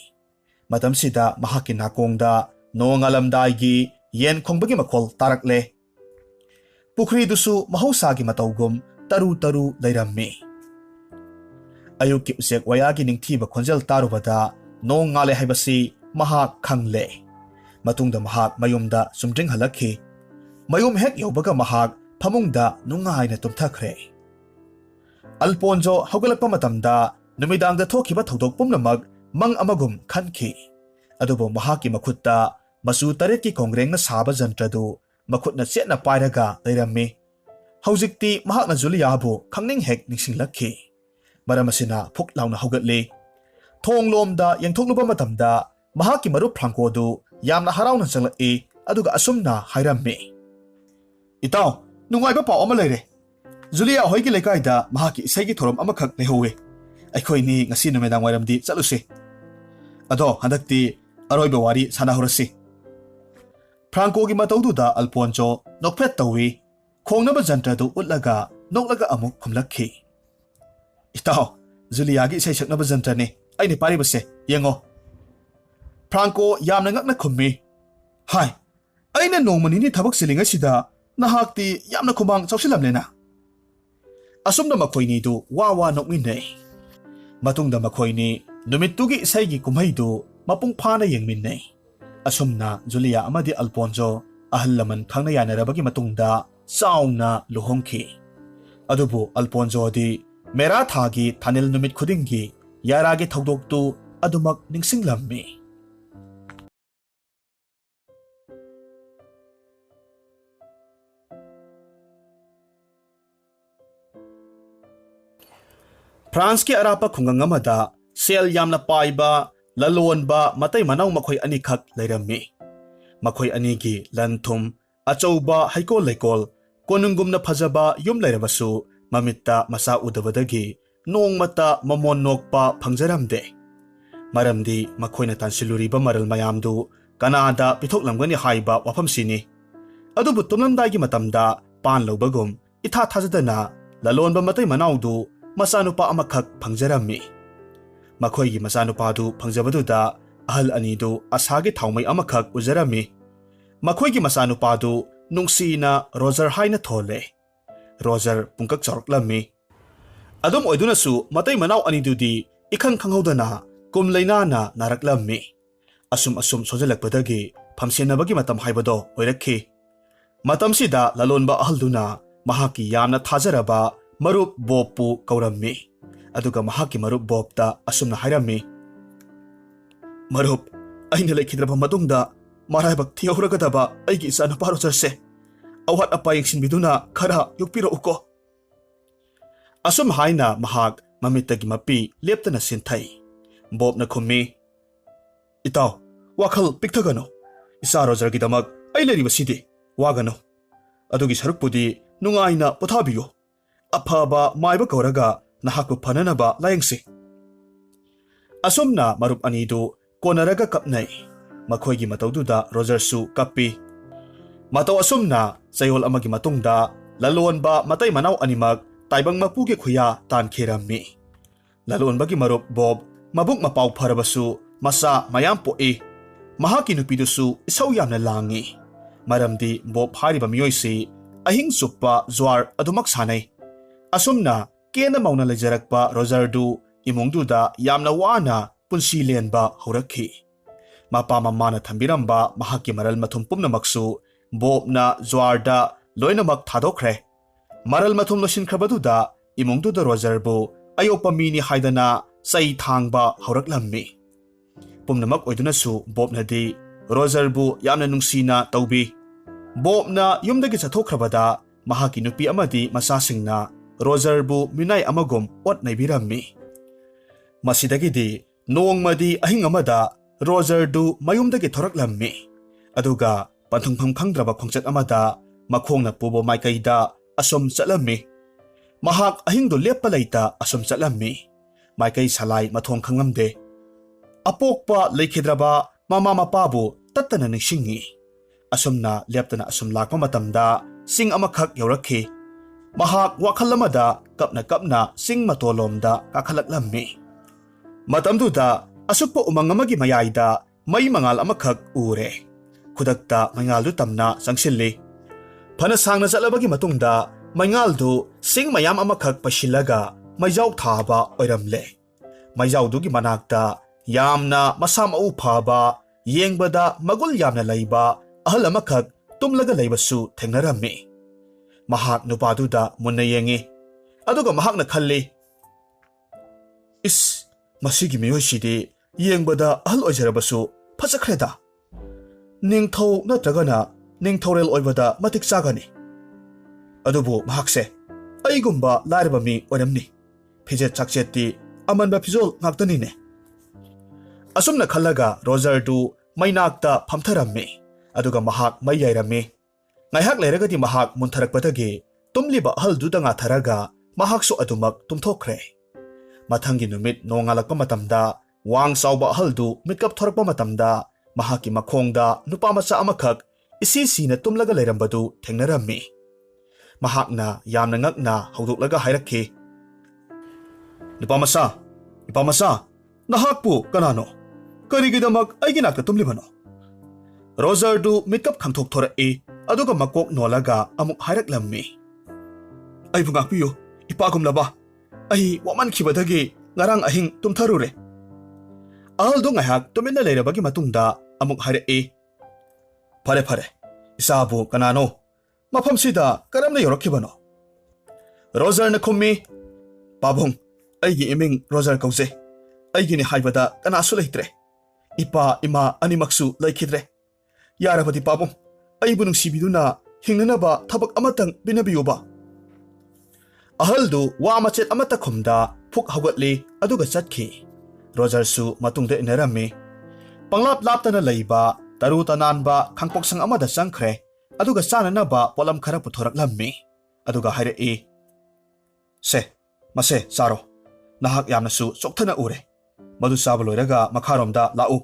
Matamsida mahaki nakongda nongalamdaigi yen khongbagi makhol tarakle. Pukri dusu mahausagi matawgum taru leirammi. Ayuki usek wayagi ningthiba khonjel tarubada nong ngale haibasi mahak khangle. Matungda mahak mayumda sumdring halakhi. Mayum hek yobaga mahak phamungda nungaina tumthakre. Alponzo haugalakpa matamda numidangda thokiba thodok pumnamak mang amagum khankhi. Adubo mahaki makhutta masu taretki kongrengna saba jantradu makhutna chetna pairaga leirammi. Haujikti mahakna Juliabu khangning hek ningsinglakhi. Maramasina phuk launa haugatli. Thonglomda yengthokluba matamda mahaki marup Francodu yamna harauna changlak-i aduga asumna hairammi. Itaw, nungaiba paw ama leire. Julia hoigi leikaida mahaki isaigi thorom amakhak lehowe. Aikhoini ngasi numedang wairamdi chatlusi. Ado handakti aroiba wari sanahurasi. Francogi matawduda Alponzo nokphet tawi khongnaba jantradu utlaga noklaga amuk khumlakhi. Itaw, Juliagi isai saknaba jantrani aini paribase yengo. Franco yamna ngakna khummi. Hai, aina nongmanini thabak silinga sida nahakti yamna khumang chawsilamlena. Asumna makhoini du wawa nokminai. Matungda makhoini numittugi isaigi kumhaidu mapung phana yengminnai. Asumna Julia amadi Alponzo ahallaman khangna yanarabagi matungda chauna luhongkhi. Adubu Alponzo di mera thagi thanil numit khudingi yaragi thodoktu adumak ningsinglammi. France ki arapa khungang amada sel yamna paiba lalonba matai manaw makhoi ani khak leirammi. Makhoi anigi lanthum achauba haikol leikol konungumna phajaba yum leirabasu mamitta masa udabadagi nongmata mamon nokpa phangjaramde. Maramdi makhoina tansiluriba maral mayamdu kanada pithoklamgani haiba wafamsini. Adubu tumlamdaigi matamda pan lobagum itha thajadana lalonba matai manawdu masanupa amakhak phangjarammi. Makhoigi masanupadu phangjabaduda ahal anidu asagi thaumai amakhak ujarami. Makhoigi masanupadu nungsina Rozer haina thole. Rozer pungkak chawraklammi. Adum oidunasu matai manaw anidudi ikhang khanghaudana kumlainana naraklammi. Asum sojalakpadagi phamsenabagi matam haibado oirakhi. Matamsida lalonba ahalduna mahaki yamna thajaraba marup Bobpu kaurammi. Aduga mahaki marup Bobta asumna hairammi. Marup, aina laikhidraba matungda maraibak thiyahuragadaba aigi isanapa Rozerse. Awhat apa yengsinbiduna khara yukpirauko. Asum haina mahak mamitagi mapi leptana sinthai. Bobna khummi. Itaw, wakhal pikthagano. Isa Rozergidamak ay lairibasidi wagano. Adugi sarukpudi nungaina pothabiyo. Afaba maiba kauraga nahakku phananaba layengsi. Asumna marup anidu konaraga kapnai. Makhoigi mataududa Rozersu kappi. Matau asumna sayol amagi matungda lalonba matay manaw animag taibang mapugi khuya tankhirammi. Lalonbagi marup Bob mabuk mapaw pharabasu masa mayam poe. Mahaki nupidusu isaw yamna langi. Maramdi Bob hariba miyoysi ahing suppa zwar adumak sanay. Asumna kena mauna lejarakpa Rozerdu imungduda yamna wana punsi lenba haurakhi. Mapa mamana thambiramba mahaki maral mathum pumnamaksu Bob na zwarda loinamak thadokre. Maral mathum losinkhrabaduda imungduda Rozerbu ayopa mini haidana sai thangba hauraklammi. Pumnamak oidunasu Bob nadi Rozerbu yamna nungsina taubi. Bob na yumdagi chathokhrabada mahaki nupi amadi masasingna Rozerbu minay amagum ot naibirammi. Masidagidi nongmadi ahing amada Rozerdu mayumdagi thoraklammi. Aduga panthungpham khangdraba khongchat amada makhongna pubo maikaida asum chatlammi. Mahak ahingdu leppa leita asum chatlammi. Maikai salai mathong khangamde. Apokpa leikhidraba mama mapabu tattana ningsingi. Asumna leptana asum lakpa matamda sing amakhak yaurakhi. Mahak wakhalamada kapna sing matolomda kakhalaklammi. Matamduda asukpa umangamagi mayaida may mangal amakhak ure. Khudakta mangaldu tamna sangsilli. Panasangna chatlabagi matungda mangaldu sing mayam amakhak pasilaga mayjaw thaba oiramle. Mayjawdugi manakta yamna masamau phaba yengbada magul yamna leiba ahal amakhak tumlaga leibasu thengnarammi. Mahak nupaduda munna yengi. Aduga mahakna khalli. Is masigi miyoshidi yengbada ahal oijarabasu phasakhreda. Ningthou natragana ningthorel oibada matik chagani. Adubu mahakse aigumba lairembi oiramni. Phijet chakcheti amanba phizol ngaktanine. Asumna khallaga Rozerdu mainakta phamtharammi. Aduga mahak mayairami. Ngaihak leiragadi mahak muntharakpadagi tumliba ahalduda ngatharaga mahaksu adumak tumthokre. Mathangi numit nongalakpa matamda wang sauba ahaldu mitkap thorakpa matamda mahaki makhongda nupa macha amakhak isi-sina tumlaga leirambadu thengnarammi. Mahakna yamna ngakna haudoklaga hairakhi. Nupa macha, nahakpu kanano? Karigidamak aiginakta tumlibano? Rozerdu mitkap khangthok thorai aduga makok nolaga amuk hairaklammi. Aibu ngakpiyo, ipagumlaba. Ai waman khibadagi ngarang ahing tumtharure. Ahaldu ngahak tuminna leirabagi matungda amuk hairai. Phare, isabu kanano? Mafamsida karamna yorokhibano? Rozer na khummi. Pabung, aigi iming Rozer kauze. Aigini haibada kanasu leitre. Ipa ima animaksu laikhidre. Yarabadi pabung, aibu nungsibiduna hingnanaba thabak amatang binabiyuba. Ahaldu wa machet amata khumda phuk hawgatli aduga chatkhi. Rozersu matungda inarammi. Panglap laptana leiba taru tananba khangpoksang amada changkhre aduga chananaba polam khara puthoraklammi. Aduga hairai. Mase saro. Nahak yamnasu chokthana ure. Madu saba loiraga makharomda lau.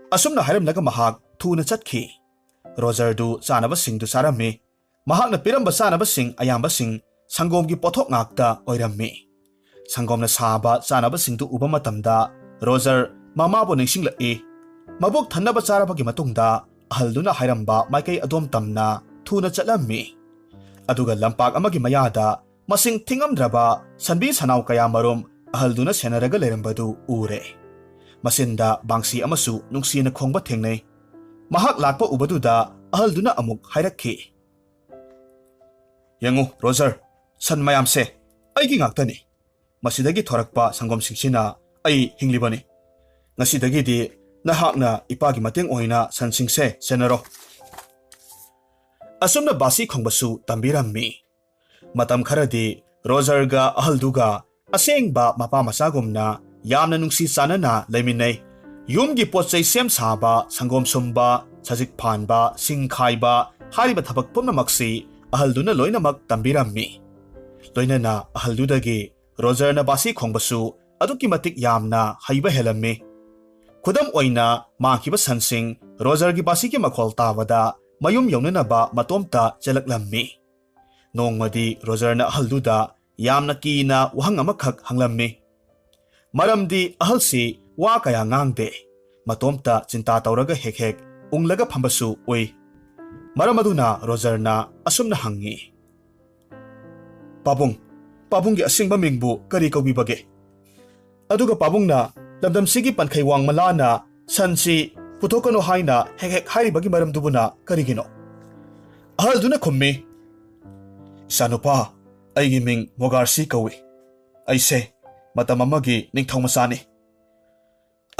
Asumna hairamlaga mahak thuna chatkhi. Rozerdu chanabasingdu sarammi. Mahakna piramba chanabasing ayambasing Sangomgi pothok ngakta oirammi. Sangomna saba chanabasingdu uba matamda Rozer mamabu ningsinglai. Mabuk thannaba charabagi matungda ahalduna hairamba maikai adom tamna thuna chatlammi. Aduga lampak amagi mayada masing thingamdraba sanbi sanaw kaya marum ahalduna senaraga leirambadu ure. Masinda bangsi amasu nungsina khongba thengnai. Mahak lakpa ubaduda ahalduna amuk hairakhi. Yangu Rozer, san mayamse aigi ngaktani. Masidagi thorakpa sangomsingsina ai hinglibani. Ngasidagidi nahakna ipagi mateng oina sansingse senaro. Asumna basi khongbasu tambirammi. Matam kharadi Rozerga ahalduga asengba mapa masagumna yamna nungsi sanana leiminai. Yumgi potsai sem saba sangom sumba sajik phanba singkhaiba hariba thabak pumnamaksi ahalduna loinamak tambirammi. Loinana ahaldudagi Rozerna basi khongbasu ꯑꯗꯨꯛꯀꯤ ꯃꯇꯤꯛ ꯌꯥꯝꯅ ꯍꯩꯕ ꯍꯦꯜꯂꯝꯃꯤ꯫ ꯈꯨꯗꯝ ꯑꯣꯏꯅ ꯃꯥꯡꯈꯤꯕ ꯁꯟꯁꯤꯡ ꯔꯣꯖꯔꯒꯤ ꯕꯥꯁꯤꯒꯤ ꯃꯈꯣꯜ ꯇꯥꯕꯗ ꯃꯌꯨꯝ ꯌꯧꯅꯅꯕ ꯃꯇꯣꯝꯇ ꯆꯦꯜꯂꯛꯂꯝꯃꯤ꯫ ꯅꯣꯡꯃꯗꯤ ꯔꯣꯖꯔꯅ ꯑꯍꯜꯗꯨꯗ ꯌꯥꯝꯅ ꯀꯤꯅ ꯋꯥꯍꯪ ꯑꯃꯈꯛ ꯍꯪꯂꯝꯃꯤ꯫ ꯃꯔꯝꯗꯤ ꯑꯍꯜꯁꯤ ꯋꯥ ꯀꯌꯥ ꯉꯥꯡꯗꯦ, ꯃꯇꯣꯝꯇ ꯆꯤꯟꯇꯥ ꯇꯧꯔꯒ ꯍꯦꯛ ꯍꯦꯛ ꯎꯪꯂꯒ ꯐꯝꯕꯁꯨ ꯎꯏ꯫ ꯃꯔꯝ ꯑꯗꯨꯅ ꯔꯣꯖꯔꯅ ꯑꯁꯨꯝꯅ ꯍꯪꯉꯤ, ꯄꯥꯕꯨꯡꯒꯤ ꯑꯁꯦꯡꯕ ꯃꯤꯡꯕꯨ ꯀꯔꯤ ꯀꯧꯕꯤꯕꯒꯦ? ꯑꯗꯨꯒ ꯄꯥꯕꯨꯡꯅ ꯂꯝꯗꯝꯁꯤꯒꯤ ꯄꯟꯈꯩ ꯋꯥꯡꯃꯂꯥꯅ ꯁꯟꯁꯤ ꯄꯨꯊꯣꯛꯀꯅꯨ ꯍꯥꯏꯅ ꯍꯦꯛ ꯍꯦꯛ ꯍꯥꯏꯔꯤꯕꯒꯤ ꯃꯔꯝꯗꯨꯕꯨꯅ ꯀꯔꯤꯒꯤꯅꯣ? ꯑꯍꯜꯗꯨꯅ ꯈꯨꯝꯃꯤ, ꯏꯆꯥꯅꯨꯄꯥ, ꯑꯩꯒꯤ ꯃꯤꯡ ꯃꯣꯒꯥꯔꯁꯤ ꯀꯧꯏ꯫ ꯑꯩꯁꯦ ꯃꯇꯝ ꯑꯃꯒꯤ ꯅꯤꯡꯊꯧ ꯃꯆꯥꯅꯤ꯫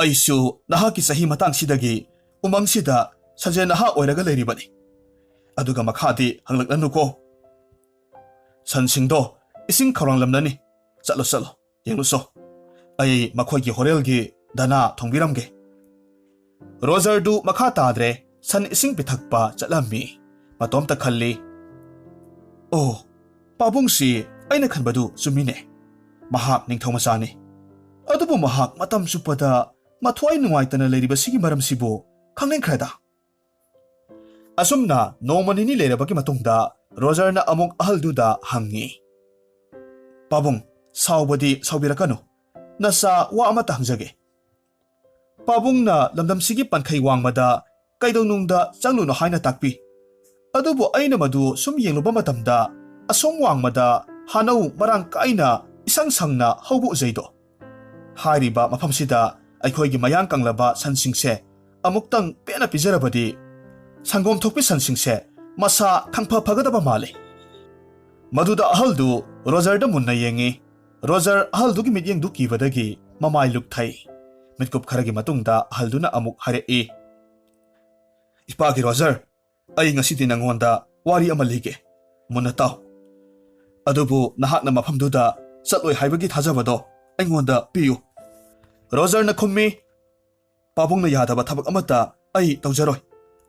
ꯑꯩꯁꯨ ꯅꯍꯥꯛꯀꯤ ꯆꯍꯤ ꯃꯇꯥꯡꯁꯤꯗꯒꯤ ꯎꯃꯪꯁꯤꯗ ꯁꯟꯖꯦꯟ ꯅꯍꯥ ꯑꯣꯏꯔꯒ ꯂꯩꯔꯤꯕꯅꯤ꯫ ꯑꯗꯨꯒ ꯃꯈꯥꯗꯤ ꯍꯪꯂꯛꯂꯅꯨꯀꯣ꯫ ꯁꯟꯁꯤꯡꯗꯣ ꯏꯁꯤꯡ ꯈꯧꯔꯥꯡꯂꯝꯂꯅꯤ꯫ ꯆꯠꯂꯣ, ꯌꯦꯡꯂꯨꯆꯣ꯫ ꯑꯩ ꯃꯈꯣꯏꯒꯤ ꯍꯣꯔꯦꯜꯒꯤ ꯗꯅꯥ ꯊꯣꯡꯕꯤꯔꯝꯒꯦ꯫ ꯔꯣꯖꯔꯗꯨ ꯃꯈꯥ ꯇꯥꯗ꯭ꯔꯦ ꯁꯟ ꯏꯁꯤꯡ ꯄꯤꯊꯛꯄ ꯆꯠꯂꯝꯃꯤ꯫ ꯃꯇꯣꯝꯇ ꯈꯜꯂꯤ, ꯑꯣ, ꯄꯥꯕꯨꯡꯁꯤ ꯑꯩꯅ ꯈꯟꯕꯗꯨ ꯆꯨꯝꯃꯤꯅꯦ꯫ ꯃꯍꯥꯛ ꯅꯤꯡꯊꯧ ꯃꯆꯥꯅꯤ꯫ ꯑꯗꯨꯕꯨ ꯃꯍꯥꯛ ꯃꯇꯝ ꯆꯨꯞꯄꯗ ꯃꯊ꯭ꯋꯥꯏ ꯅꯨꯡꯉꯥꯏꯇꯅ ꯂꯩꯔꯤꯕꯁꯤꯒꯤ ꯃꯔꯝꯁꯤꯕꯨ ꯈꯪꯅꯤꯡꯈ꯭ꯔꯦꯗ꯫ ꯑꯁꯨꯝꯅ ꯅꯣꯡꯃ ꯅꯤꯅꯤ ꯂꯩꯔꯕꯒꯤ ꯃꯇꯨꯡꯗ ꯔꯣꯖꯔꯅ ꯑꯃꯨꯛ ꯑꯍꯜꯗꯨꯗ ꯍꯪꯉꯤ, ꯄꯥꯕꯨꯡ, ꯁꯥꯎꯕꯗꯤ ꯁꯥꯎꯕꯤꯔꯛꯀꯅꯨ, ꯅꯆꯥ ꯋꯥ ꯑꯃꯠꯇ ꯍꯪꯖꯒꯦ꯫ ꯄꯥꯕꯨꯡꯅ ꯂꯝꯗꯝꯁꯤꯒꯤ ꯄꯟꯈꯩ ꯋꯥꯡꯃꯗ ꯀꯩꯗꯧꯅꯨꯡꯗ ꯆꯪꯂꯨꯅꯣ ꯍꯥꯏꯅ ꯇꯥꯛꯄꯤ꯫ ꯑꯗꯨꯕꯨ ꯑꯩꯅ ꯃꯗꯨ ꯁꯨꯝ ꯌꯦꯡꯂꯨꯕ ꯃꯇꯝꯗ ꯑꯁꯣꯝ ꯋꯥꯡꯃꯗ ꯍꯥꯅꯧ ꯃꯔꯥꯡ ꯀꯥꯏꯅ ꯏꯁꯪ ꯁꯪꯅ ꯍꯧꯕ ꯎꯖꯩꯗꯣ꯫ ꯍꯥꯏꯔꯤꯕ ꯃꯐꯝꯁꯤꯗ ꯑꯩꯈꯣꯏꯒꯤ ꯃꯌꯥꯡ ꯀꯪꯂꯕ ꯁꯟꯁꯤꯡꯁꯦ ꯑꯃꯨꯛꯇꯪ ꯄꯦꯟꯅ ꯄꯤꯖꯔꯕꯗꯤ ꯁꯪꯒꯣꯝ ꯊꯣꯛꯄꯤ ꯁꯟꯁꯤꯡꯁꯦ ꯃꯁꯥ ꯈꯪꯐ ꯐꯒꯗꯕ ꯃꯥꯜꯂꯤ꯫ ꯃꯗꯨꯗ ꯑꯍꯜꯗꯨ ꯔꯣꯖꯔꯗ ꯃꯨꯟꯅ ꯌꯦꯡꯉꯤ꯫ ꯔꯣꯖꯔ ꯑꯍꯜꯗꯨꯒꯤ ꯃꯤꯠꯌꯦꯡꯗꯨ ꯀꯤꯕꯗꯒꯤ ꯃꯃꯥꯏ ꯂꯨꯞꯊꯩ꯫ ꯃꯤꯠꯀꯨꯞ ꯈꯔꯒꯤ ꯃꯇꯨꯡꯗ ꯑꯍꯜꯗꯨꯅ ꯑꯃꯨꯛ ꯍꯥꯏꯔꯛꯏ, ꯏꯄꯥꯒꯤ ꯔꯣꯖꯔ, ꯑꯩ ꯉꯁꯤꯗꯤ ꯅꯉꯣꯟꯗ ꯋꯥꯔꯤ ꯑꯃ ꯂꯤꯒꯦ, ꯃꯨꯟꯅ ꯇꯥꯎ꯫ ꯑꯗꯨꯕꯨ ꯅꯍꯥꯛꯅ ꯃꯐꯝꯗꯨꯗ ꯆꯠꯂꯣꯏ ꯍꯥꯏꯕꯒꯤ ꯊꯥꯖꯕꯗꯣ ꯑꯩꯉꯣꯟꯗ ꯄꯤꯌꯨ꯫ ꯔꯣꯖꯔꯅ ꯈꯨꯝꯃꯤ, ꯄꯥꯕꯨꯡꯅ ꯌꯥꯗꯕ ꯊꯕꯛ ꯑꯃꯠꯇ ꯑꯩ ꯇꯧꯖꯔꯣꯏ꯫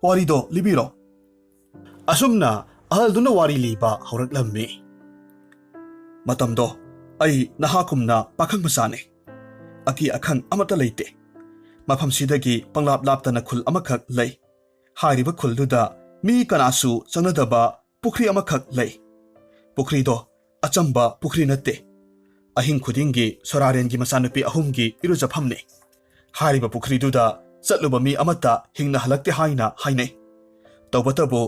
ꯋꯥꯔꯤꯗꯣ ꯂꯤꯕꯤꯔꯣ꯫ ꯑꯁꯨꯝꯅ ꯑꯍꯜꯗꯨꯅ ꯋꯥꯔꯤ ꯂꯤꯕ ꯍꯧꯔꯛꯂꯝꯃꯤ꯫ ꯃꯇꯝꯗꯣ ꯑꯩ ꯅꯍꯥꯛꯀꯨꯝꯅ ꯄꯥꯈꯪ ꯃꯆꯥꯅꯤ꯫ ꯑꯀꯤ ꯑꯈꯪ ꯑꯃꯠꯇ ꯂꯩꯇꯦ꯫ ꯃꯐꯝꯁꯤꯗꯒꯤ ꯄꯪꯂꯥꯞ ꯂꯥꯞꯇꯅ ꯈꯨꯜ ꯑꯃꯈꯛ ꯂꯩ꯫ ꯍꯥꯏꯔꯤꯕ ꯈꯨꯜꯗꯨꯗ ꯃꯤ ꯀꯅꯥꯁꯨ ꯆꯪꯅꯗꯕ ꯄꯨꯈ꯭ꯔꯤ ꯑꯃꯈꯛ ꯂꯩ꯫ ꯄꯨꯈ꯭ꯔꯤꯗꯣ ꯑꯆꯝꯕ ꯄꯨꯈ꯭ꯔꯤ ꯅꯠꯇꯦ꯫ ꯑꯍꯤꯡ ꯈꯨꯗꯤꯡꯒꯤ ꯁꯣꯔꯥꯔꯦꯟꯒꯤ ꯃꯆꯥꯅꯨꯄꯤ ꯑꯍꯨꯝꯒꯤ ꯏꯔꯨꯖꯐꯝꯅꯤ꯫ ꯍꯥꯏꯔꯤꯕ ꯄꯨꯈ꯭ꯔꯤꯗꯨꯗ ꯆꯠꯂꯨꯕ ꯃꯤ ꯑꯃꯠꯇ ꯍꯤꯡꯅ ꯍꯜꯂꯛꯇꯦ ꯍꯥꯏꯅ ꯍꯥꯏꯅꯩ꯫ ꯇꯧꯕꯇꯕꯨ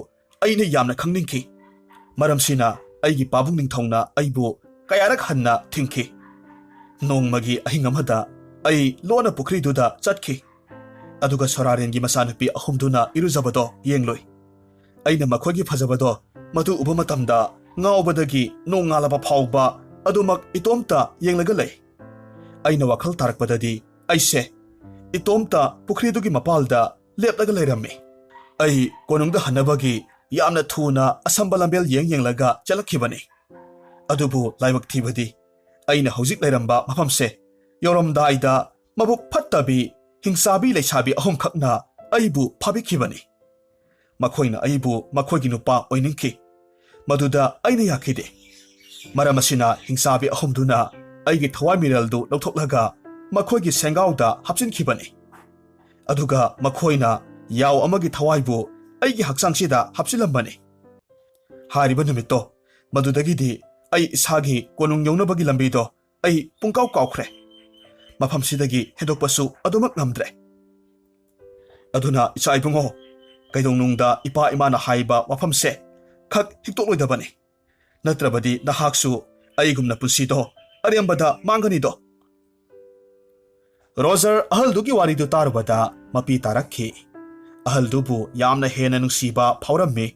ꯑꯩꯅ ꯌꯥꯝꯅ ꯈꯪꯅꯤꯡꯈꯤ꯫ ꯃꯔꯝꯁꯤꯅ ꯑꯩꯒꯤ ꯄꯥꯕꯨꯡ ꯅꯤꯡꯊꯧꯅ ꯑꯩꯕꯨ ꯀꯌꯥꯔꯛ ꯍꯟꯅ ꯊꯤꯡꯈꯤ꯫ ꯅꯣꯡꯃꯒꯤ ꯑꯍꯤꯡ ꯑꯃꯗ ꯑꯩ ꯂꯣꯟꯅ ꯄꯨꯈ꯭ꯔꯤꯗꯨꯗ ꯆꯠꯈꯤ꯫ ꯑꯗꯨꯒ ꯁꯣꯔꯥꯔꯦꯟꯒꯤ ꯃꯆꯥꯅꯨꯄꯤ ꯑꯍꯨꯝꯗꯨꯅ ꯏꯔꯨꯖꯕꯗꯣ ꯌꯦꯡꯂꯨꯏ꯫ ꯑꯩꯅ ꯃꯈꯣꯏꯒꯤ ꯐꯖꯕꯗꯣ ꯃꯗꯨ ꯎꯕ ꯃꯇꯝꯗ ꯉꯥꯎꯕꯗꯒꯤ ꯅꯣꯡꯉꯥꯜꯂꯕ ꯐꯥꯎꯕ ꯑꯗꯨꯃꯛ ꯏꯇꯣꯝꯇ ꯌꯦꯡꯂꯒ ꯂꯩ꯫ ꯑꯩꯅ ꯋꯥꯈꯜ ꯇꯥꯔꯛꯄꯗꯗꯤ ꯑꯩꯁꯦ ꯏꯇꯣꯝꯇ ꯄꯨꯈ꯭ꯔꯤꯗꯨꯒꯤ ꯃꯄꯥꯜꯗ ꯂꯦꯞꯂꯒ ꯂꯩꯔꯝꯃꯤ꯫ ꯑꯩ ꯀꯣꯅꯨꯡꯗ ꯍꯟꯅꯕꯒꯤ ꯌꯥꯝꯅ ꯊꯨꯅ ꯑꯁꯝꯕ ꯂꯝꯕꯦꯜ ꯌꯦꯡꯂꯒ ꯆꯠꯂꯛꯈꯤꯕꯅꯤ꯫ ꯑꯗꯨꯕꯨ ꯂꯥꯏꯕꯛ ꯊꯤꯕꯗꯤ ꯑꯩꯅ ꯍꯧꯖꯤꯛ ꯂꯩꯔꯝꯕ ꯃꯐꯝꯁꯦ ꯌꯧꯔꯝꯗꯥꯏꯗ ꯃꯕꯨꯛ ꯐꯠꯇꯕꯤ ꯍꯤꯡꯆꯥꯕꯤ ꯂꯩꯁꯥꯕꯤ ꯑꯍꯨꯝꯈꯛꯅ ꯑꯩꯕꯨ ꯐꯥꯕꯤꯈꯤꯕꯅꯤ꯫ ꯃꯈꯣꯏꯅ ꯑꯩꯕꯨ ꯃꯈꯣꯏꯒꯤ ꯅꯨꯄꯥ ꯑꯣꯏꯅꯤꯡꯈꯤ꯫ ꯃꯗꯨꯗ ꯑꯩꯅ ꯌꯥꯈꯤꯗꯦ꯫ ꯃꯔꯝ ꯑꯁꯤꯅ ꯍꯤꯡꯆꯥꯕꯤ ꯑꯍꯨꯝꯗꯨꯅ ꯑꯩꯒꯤ ꯊꯋꯥꯏ ꯃꯤꯔꯦꯜꯗꯨ ꯂꯧꯊꯣꯛꯂꯒ ꯃꯈꯣꯏꯒꯤ ꯁꯦꯡꯒꯥꯎꯗ ꯍꯥꯞꯆꯤꯟꯈꯤꯕꯅꯤ꯫ ꯑꯗꯨꯒ ꯃꯈꯣꯏꯅ ꯌꯥꯎ ꯑꯃꯒꯤ ꯊꯋꯥꯏꯕꯨ ꯑꯩꯒꯤ ꯍꯛꯆꯥꯡꯁꯤꯗ ꯍꯥꯞꯆꯤꯜꯂꯝꯕꯅꯤ꯫ ꯍꯥꯏꯔꯤꯕ ꯅꯨꯃꯤꯠꯇꯣ ꯃꯗꯨꯗꯒꯤꯗꯤ ꯑꯩ ꯏꯁꯥꯒꯤ ꯀꯣꯅꯨꯡ ꯌꯧꯅꯕꯒꯤ ꯂꯝꯕꯤꯗꯣ ꯑꯩ ꯄꯨꯡꯀꯥꯎ ꯀꯥꯎꯈ꯭ꯔꯦ꯫ ꯃꯐꯝꯁꯤꯗꯒꯤ ꯍꯦꯟꯗꯣꯛꯄꯁꯨ ꯑꯗꯨꯃꯛ ꯉꯝꯗ꯭ꯔꯦ꯫ ꯑꯗꯨꯅ ꯏꯆꯥ ꯏꯕꯨꯡꯉꯣ, ꯀꯩꯗꯧꯅꯨꯡꯗ ꯏꯄꯥ ꯏꯃꯥꯅ ꯍꯥꯏꯕ ꯋꯥꯐꯝꯁꯦ ꯈꯛ ꯍꯤꯛꯇꯣꯛꯂꯣꯏꯗꯕꯅꯤ꯫ ꯅꯠꯇ꯭ꯔꯕꯗꯤ ꯅꯍꯥꯛꯁꯨ ꯑꯩꯒꯨꯝꯅ ꯄꯨꯟꯁꯤꯗꯣ ꯑꯔꯦꯝꯕꯗ ꯃꯥꯡꯒꯅꯤꯗꯣ꯫ ꯔꯣꯖꯔ ꯑꯍꯜꯗꯨꯒꯤ ꯋꯥꯔꯤꯗꯨ ꯇꯥꯔꯨꯕꯗ ꯃꯄꯤ ꯇꯥꯔꯛꯈꯤ꯫ ꯑꯍꯜꯗꯨꯕꯨ ꯌꯥꯝꯅ ꯍꯦꯟꯅ ꯅꯨꯡꯁꯤꯕ ꯐꯥꯎꯔꯝꯃꯤ꯫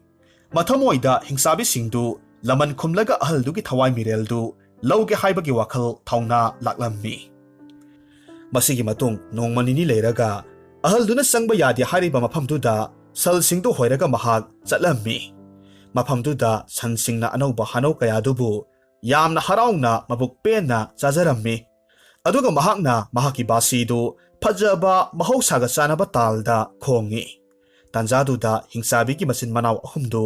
ꯃꯊꯃꯣꯏꯗ ꯍꯤꯡꯆꯥꯕꯤꯁꯤꯡꯗꯨ ꯂꯃꯟ ꯈꯨꯝꯂꯒ ꯑꯍꯜꯗꯨꯒꯤ ꯊꯋꯥꯏ ꯃꯤꯔꯦꯜꯗꯨ ꯂꯧꯒꯦ ꯍꯥꯏꯕꯒꯤ ꯋꯥꯈꯜ ꯊꯧꯅꯥ ꯂꯥꯛꯂꯝꯃꯤ꯫ ꯃꯁꯤꯒꯤ ꯃꯇꯨꯡ ꯅꯣꯡꯃ ꯅꯤꯅꯤ ꯂꯩꯔꯒ ꯑꯍꯜꯗꯨꯅ ꯆꯪꯕ ꯌꯥꯗꯦ ꯍꯥꯏꯔꯤꯕ ꯃꯐꯝꯗꯨꯗ ꯁꯜꯁꯤꯡꯗꯨ ꯍꯣꯏꯔꯒ ꯃꯍꯥꯛ ꯆꯠꯂꯝꯃꯤ꯫ ꯃꯐꯝꯗꯨꯗ ꯁꯟꯁꯤꯡꯅ ꯑꯅꯧꯕ ꯍꯥꯅꯧ ꯀꯌꯥꯗꯨꯕꯨ ꯌꯥꯝꯅ ꯍꯔꯥꯎꯅ ꯃꯕꯨꯛ ꯄꯦꯟꯅ ꯆꯥꯖꯔꯝꯃꯤ꯫ ꯑꯗꯨꯒ ꯃꯍꯥꯛꯅ ꯃꯍꯥꯛꯀꯤ ꯕꯥꯁꯤꯗꯨ ꯐꯖꯕ ꯃꯍꯧꯁꯥꯒ ꯆꯥꯅꯕ ꯇꯥꯜꯗ ꯈꯣꯡꯉꯤ꯫ ꯇꯥꯟꯖꯥꯗꯨꯗ ꯍꯤꯡꯆꯥꯕꯤꯒꯤ ꯃꯆꯤꯟ ꯃꯅꯥꯎ ꯑꯍꯨꯝꯗꯨ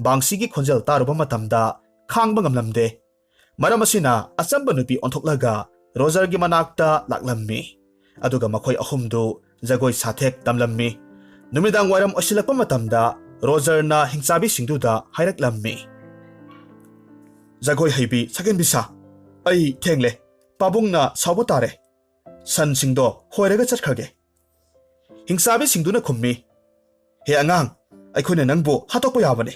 ꯕꯥꯡꯁꯤꯒꯤ ꯈꯣꯟꯖꯦꯜ ꯇꯥꯔꯨꯕ ꯃꯇꯝꯗ ꯈꯥꯡꯕ ꯉꯝꯂꯝꯗꯦ꯫ ꯃꯔꯝ ꯑꯁꯤꯅ ꯑꯆꯝꯕ ꯅꯨꯄꯤ ꯑꯣꯟꯊꯣꯛꯂꯒ Rozergi manakta laklammi aduga makhoi ahumdu jagoi sathek tamlammi numidang wairam osilakpa matamda Rozer na hingchabi singduda hairaklammi jagoi heibi saken bisa ai thengle pabungna sabu tare san singdo hoiraga chatkhage hingchabi singduna khummi he angang aikhoina nangbu hatokpa yabane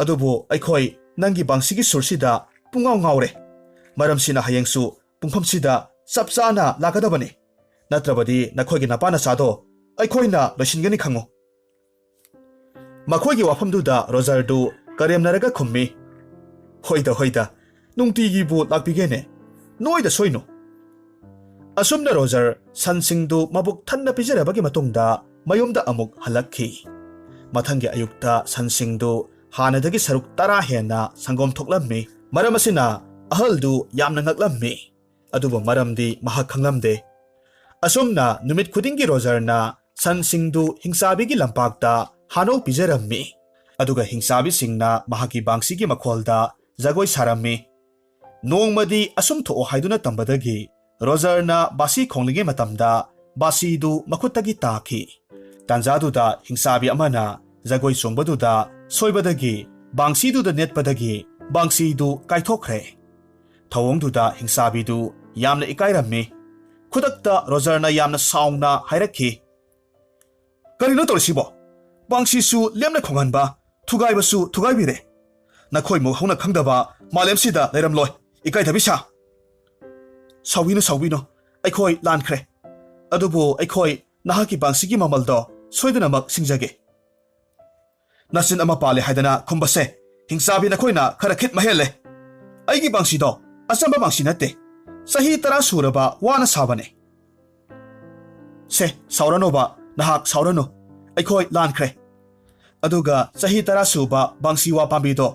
adubu aikhoi nangi bangsigi sursida pungaw ngawre maramsina hayengsu pungphamsida chapchana lakadabane natrabadi nakhoigi napana sado aikhoina loisingani khango makhoigi wafamduda Rozer du karemnaraga khummi hoida nungtigi bu lakpigene noida soino asumna Rozer sansingdu mabuk thanna pijarabagi matungda mayumda amuk halakhi mathangi ayukta sansingdu hanadagi saruk tara hena sangom thoklammi maramasina ahaldu yamna ngaklammi adubu maramdi mahak khanglamde asumna numit khudingi Rozer na sansingdu hingchabigi lampakta hano pijarammi aduga hingchabi singna mahaki bangsigi makholda jagoi sarammi nongmadi asum tho haiduna tambadagi Rozer na basi khongligi matamda basi du makhutagi takhi tanjaduda hingchabi amana jagoi chongbaduda soibadagi bangsi du da netpadagi bangsi du kaithokre thawongduda hingchabi du yamna ikairammi khudakta Rozer na yamna saungna hairakhi karino torsibo bangsi su lemna khonganba thugaibasu thugaibire nakhoi mo hauna khangdaba malemsida leiramloi ikai thabisa sawino aikhoi lankhre adubu aikhoi nahaki bangsigi mamaldo soidanamak singjage nasin ama pale haidana khumbase hingchabi nakhoina khara khit mahelle aigi bangsido asamba bangsi natte sahi tara suraba wana sabane se sauranoba nahak saurano aikhoi lankhre aduga sahi tara suba bangsi wa pambido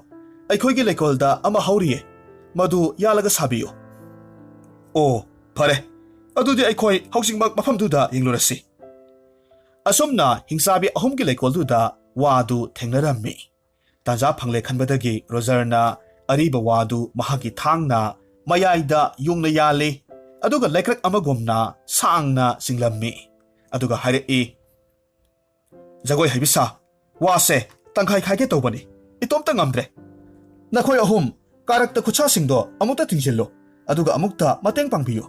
aikhoi gi lekolda ama hauriye madu yalaga sabiyo o phare adudi aikhoi housingmak mafamduda yinglurasi asomna hingchabi ahumgi lekolduda wadu thengnarammi tanja phangle khanbadagi Rozer na ariba wadu mahagi thangna mayaida yungna yale aduga lekrak amagomna sangna singlammi aduga haire e jagoi haibisa wase tangkhai khaige tobani itomta ngamdre nakhoi ahum karakta khucha singdo amukta tingsillo aduga amukta mateng pangbiyo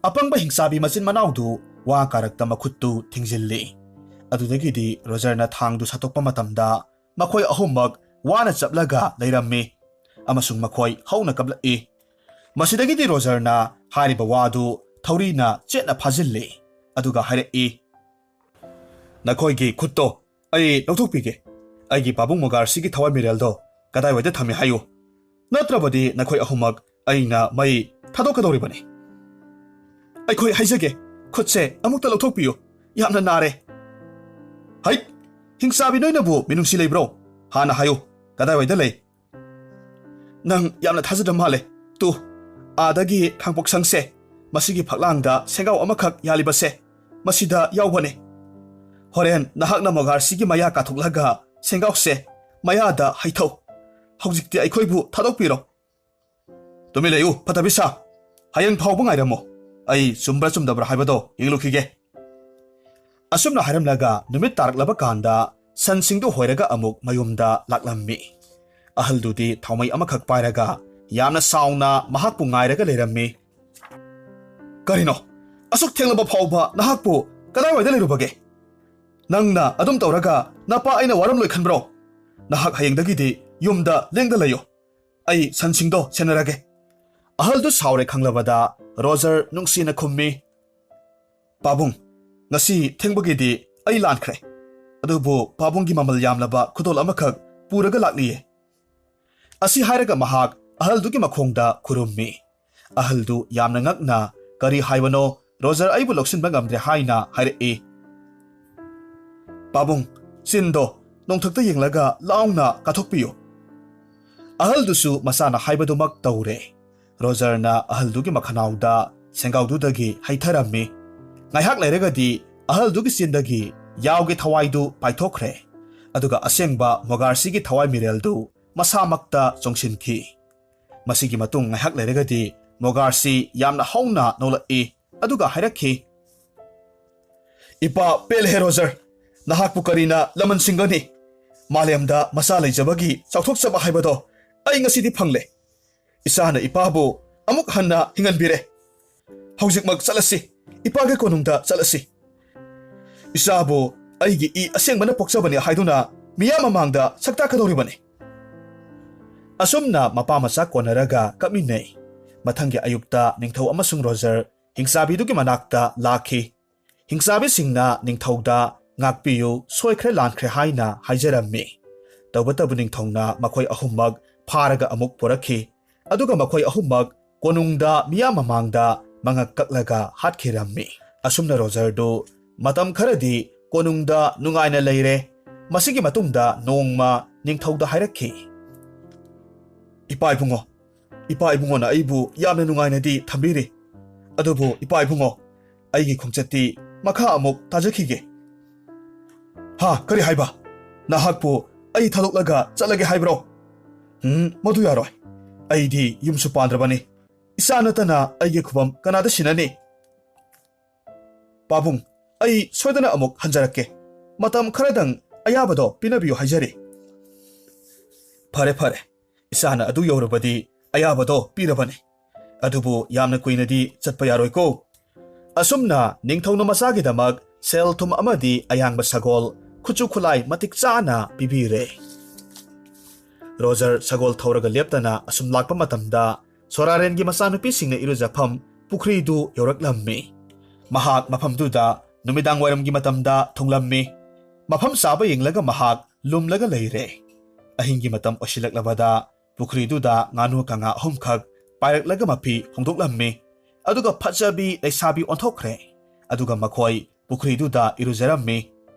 apangba hingchabi machin manaudu wa karakta makhuttu thingzilli adudagidi Rozer na thangdu satokpa matamda makhoi ahumak wana chaplaga leirammi amasung makhoi hauna kablai masidagidi Rozer na hariba wadu thaurina chetna phajilli aduga haire e nakhoi gi khutto ai lokthokpige aigi babung mogar sigi thawai mireldo kadai waida thami hayo natrabadi nakhoi ahumak aina mai thadokadoribani aikhoi haijage khutse amukta lokthokpiyo yamna nare hai hingchabi noinabu minungsi leibro hana hayo kadai waida lei nang yamna thajadam male tu adagi khangpok sangse masigi phaklangda sengaw amakhak yalibase masida yawbane horen nahakna mogar sigi maya kathuklaga sengawse mayada haithau hojikti aikhoibu thadokpiro tumileyu phatabisa hayang phawbu ngairamo ai chumbra chumdabra haibado yinglukhige asumna haramlaga numit taraklaba kanda sansingdu hoiraga amuk mayumda laklammi ahaldudi thawmai amakhak pairaga yamna sauna mahakpu ngairaga leirammi karino asuk thenglaba phawba nahakpu kadai waida leirubage nangna adum tawraga napa aina waram loi khanbro nahak hayengdagidi yumda lengda layo ai sansingdo senarage ahaldu saure khanglabada Rozer nungsina khummi pabung ngasi thengbagidi ai lankhre adubu pabunggi mamal yamlaba khudol amakhak puraga lakliye asi hairaga mahak ahaldugi makhongda khurummi ahaldu yamna ngakna kari haibano Rozer aibu loksinba ngamdre haina haire e pabung sindo nongthakta yenglaga laungna kathokpiyo ahaldusu masana haibadumak tawre Rozer na ahaldugi makhanauda sengaududagi haitharammi ngaihak leiragadi ahaldugi sindagi yawge thawaidu paithokre aduga asengba mogarsigi thawai mireldu masamakta chongsinki masigi matung ngaihak leiragadi ꯃꯣꯒꯥꯔꯁꯤ ꯌꯥꯝꯅ ꯍꯧꯅ ꯅꯣꯛꯂꯛꯏ ꯑꯗꯨꯒ ꯍꯥꯏꯔꯛꯈꯤ, ꯏꯄꯥ ꯄꯦꯜꯂꯦ Roger, ꯅꯍꯥꯛꯄꯨ ꯀꯔꯤꯅ ꯂꯃꯟ ꯁꯤꯡꯒꯅꯤ? ꯃꯥꯂꯦꯝꯗ ꯃꯆꯥ ꯂꯩꯖꯕꯒꯤ ꯆꯥꯎꯊꯣꯛꯆꯕ ꯍꯥꯏꯕꯗꯣ ꯑꯩ ꯉꯁꯤꯗꯤ ꯐꯪꯂꯦ꯫ ꯏꯁꯥꯅ ꯏꯄꯥꯕꯨ ꯑꯃꯨꯛ ꯍꯟꯅ ꯍꯤꯡꯍꯟꯕꯤꯔꯦ꯫ ꯍꯧꯖꯤꯛꯃꯛ ꯆꯠꯂꯁꯤ, ꯏꯄꯥꯒꯤ ꯀꯣꯅꯨꯡꯗ ꯆꯠꯂꯁꯤ꯫ ꯏꯆꯥꯕꯨ ꯑꯩꯒꯤ ꯏ ꯑꯁꯦꯡꯕꯅ ꯄꯣꯛꯆꯕꯅꯤ ꯍꯥꯏꯗꯨꯅ ꯃꯤꯌꯥꯝ ꯃꯃꯥꯡꯗ ꯁꯛꯇꯥꯛꯀꯗꯧꯔꯤꯕꯅꯤ꯫ ꯑꯁꯨꯝꯅ ꯃꯄꯥ ꯃꯆꯥ ꯀꯣꯟꯅꯔꯒ ꯀꯞꯃꯤꯟꯅꯩ꯫ ꯃꯊꯪꯒꯤ ꯑꯌꯨꯛꯇ ꯅꯤꯡꯊꯧ ꯑꯃꯁꯨꯡ ꯔꯣꯖꯔ ꯍꯤꯡꯆꯥꯕꯤꯗꯨꯒꯤ ꯃꯅꯥꯛꯇ ꯂꯥꯛꯈꯤ꯫ ꯍꯤꯡꯆꯥꯕꯤꯁꯤꯡꯅ ꯅꯤꯡꯊꯧꯗ ꯉꯥꯛꯄꯤꯌꯨ, ꯁꯣꯏꯈ꯭ꯔꯦ ꯂꯥꯟꯈ꯭ꯔꯦ ꯍꯥꯏꯅ ꯍꯥꯏꯖꯔꯝꯃꯤ꯫ ꯇꯧꯕꯇꯕꯨ ꯅꯤꯡꯊꯧꯅ ꯃꯈꯣꯏ ꯑꯍꯨꯝꯃꯛ ꯐꯥꯔꯒ ꯑꯃꯨꯛ ꯄꯨꯔꯛꯈꯤ, ꯑꯗꯨꯒ ꯃꯈꯣꯏ ꯑꯍꯨꯝꯃꯛ ꯀꯣꯅꯨꯡꯗ ꯃꯤꯌꯥꯝ ꯃꯃꯥꯡꯗ ꯃꯉꯛ ꯀꯛꯂꯒ ꯍꯥꯠꯈꯤꯔꯝꯃꯤ꯫ ꯑꯁꯨꯝꯅ ꯔꯣꯖꯔꯗꯨ ꯃꯇꯝ ꯈꯔꯗꯤ ꯀꯣꯅꯨꯡꯗ ꯅꯨꯡꯉꯥꯏꯅ ꯂꯩꯔꯦ꯫ ꯃꯁꯤꯒꯤ ꯃꯇꯨꯡꯗ ꯅꯣꯡꯃ ꯅꯤꯡꯊꯧꯗ ꯍꯥꯏꯔꯛꯈꯤ, ꯏꯄꯥ ꯏꯕꯨꯡꯉꯣꯅ ꯑꯩꯕꯨ ꯌꯥꯝꯅ ꯅꯨꯡꯉꯥꯏꯅꯗꯤ ꯊꯝꯕꯤꯔꯤ, ꯑꯗꯨꯕꯨ ꯏꯄꯥ ꯏꯕꯨꯡꯉꯣ, ꯑꯩꯒꯤ ꯈꯣꯡꯆꯠꯇꯤ ꯃꯈꯥ ꯑꯃꯨꯛ ꯇꯥꯖꯈꯤꯒꯦ꯫ ꯀꯔꯤ ꯍꯥꯏꯕ? ꯅꯍꯥꯛꯄꯨ ꯑꯩ ꯊꯥꯗꯣꯛꯂꯒ ꯆꯠꯂꯒꯦ ꯍꯥꯏꯕ꯭ꯔꯣ? ꯃꯗꯨ ꯌꯥꯔꯣꯏ꯫ ꯑꯩꯗꯤ ꯌꯨꯝꯁꯨ ꯄꯥꯟꯗ꯭ꯔꯕꯅꯤ꯫ ꯏꯆꯥ ꯅꯠꯇꯅ ꯑꯩꯒꯤ ꯈꯨꯕꯝ ꯀꯅꯥꯗ ꯁꯤꯟꯅꯅꯤ? ꯄꯥꯕꯨꯡ, ꯑꯩ ꯁꯣꯏꯗꯅ ꯑꯃꯨꯛ ꯍꯟꯖꯔꯛꯀꯦ꯫ ꯃꯇꯝ ꯈꯔꯗꯪ ꯑꯌꯥꯕꯗꯣ ꯄꯤꯅꯕꯤꯌꯨ ꯍꯥꯏꯖꯔꯤ꯫ ꯐꯔꯦ ꯐꯔꯦ, ꯏꯆꯥꯅ ꯑꯗꯨ ꯌꯧꯔꯕꯗꯤ ꯑꯌꯥꯕꯗꯣ ꯄꯤꯔꯕꯅꯤ, ꯑꯗꯨꯕꯨ ꯌꯥꯝꯅ ꯀꯨꯏꯅꯗꯤ ꯆꯠꯄ ꯌꯥꯔꯣꯏꯀꯣ꯫ ꯑꯁꯨꯝꯅ ꯅꯤꯡꯊꯧꯅ ꯃꯆꯥꯒꯤꯗꯃꯛ ꯁꯦꯜ ꯊꯨꯝ ꯑꯃꯗꯤ ꯑꯌꯥꯡꯕ ꯁꯒꯣꯜ, ꯈꯨꯠꯁꯨ ꯈꯨꯠꯂꯥꯏ ꯃꯇꯤꯛ ꯆꯥꯅ ꯄꯤꯕꯤꯔꯦ꯫ ꯔꯣꯖꯔ ꯁꯒꯣꯜ ꯊꯧꯔꯒ ꯂꯦꯞꯇꯅ ꯑꯁꯨꯝ ꯂꯥꯛꯄ ꯃꯇꯝꯗ ꯁꯣꯔꯥꯔꯦꯟꯒꯤ ꯃꯆꯥꯅꯨꯄꯤꯁꯤꯡꯅ ꯏꯔꯨꯖꯐꯝ ꯄꯨꯈ꯭ꯔꯤꯗꯨ ꯌꯧꯔꯛꯂꯝꯃꯤ꯫ ꯃꯍꯥꯛ ꯃꯐꯝꯗꯨꯗ ꯅꯨꯃꯤꯗꯥꯡ ꯋꯥꯏꯔꯝꯒꯤ ꯃꯇꯝꯗ ꯊꯨꯡꯂꯝꯃꯤ꯫ ꯃꯐꯝ ꯆꯥꯕ ꯌꯦꯡꯂꯒ ꯃꯍꯥꯛ ꯂꯨꯝꯂꯒ ꯂꯩꯔꯦ꯫ ꯑꯍꯤꯡꯒꯤ ꯃꯇꯝ ꯑꯣꯏꯁꯤꯜꯂꯛꯂꯕꯗ ꯄꯨꯈ꯭ꯔꯤꯗꯨꯗ ꯉꯥꯅꯨ ꯀꯥꯡꯉꯥ ꯑꯍꯨꯝꯈꯛ ꯄꯥꯏꯔꯛꯂꯒ ꯃꯄꯤ ꯍꯣꯡꯗꯣꯛꯂꯝꯃꯤ, ꯑꯗꯨꯒ ꯐꯖꯕꯤ ꯂꯩꯁꯥꯕꯤ ꯑꯣꯟꯊꯣꯛꯈ꯭ꯔꯦ꯫ ꯑꯗꯨꯒ ꯃꯈꯣꯏ ꯄꯨꯈ꯭ꯔꯤꯗꯨꯗ ꯏꯔꯨꯖꯔꯝꯃꯤ꯫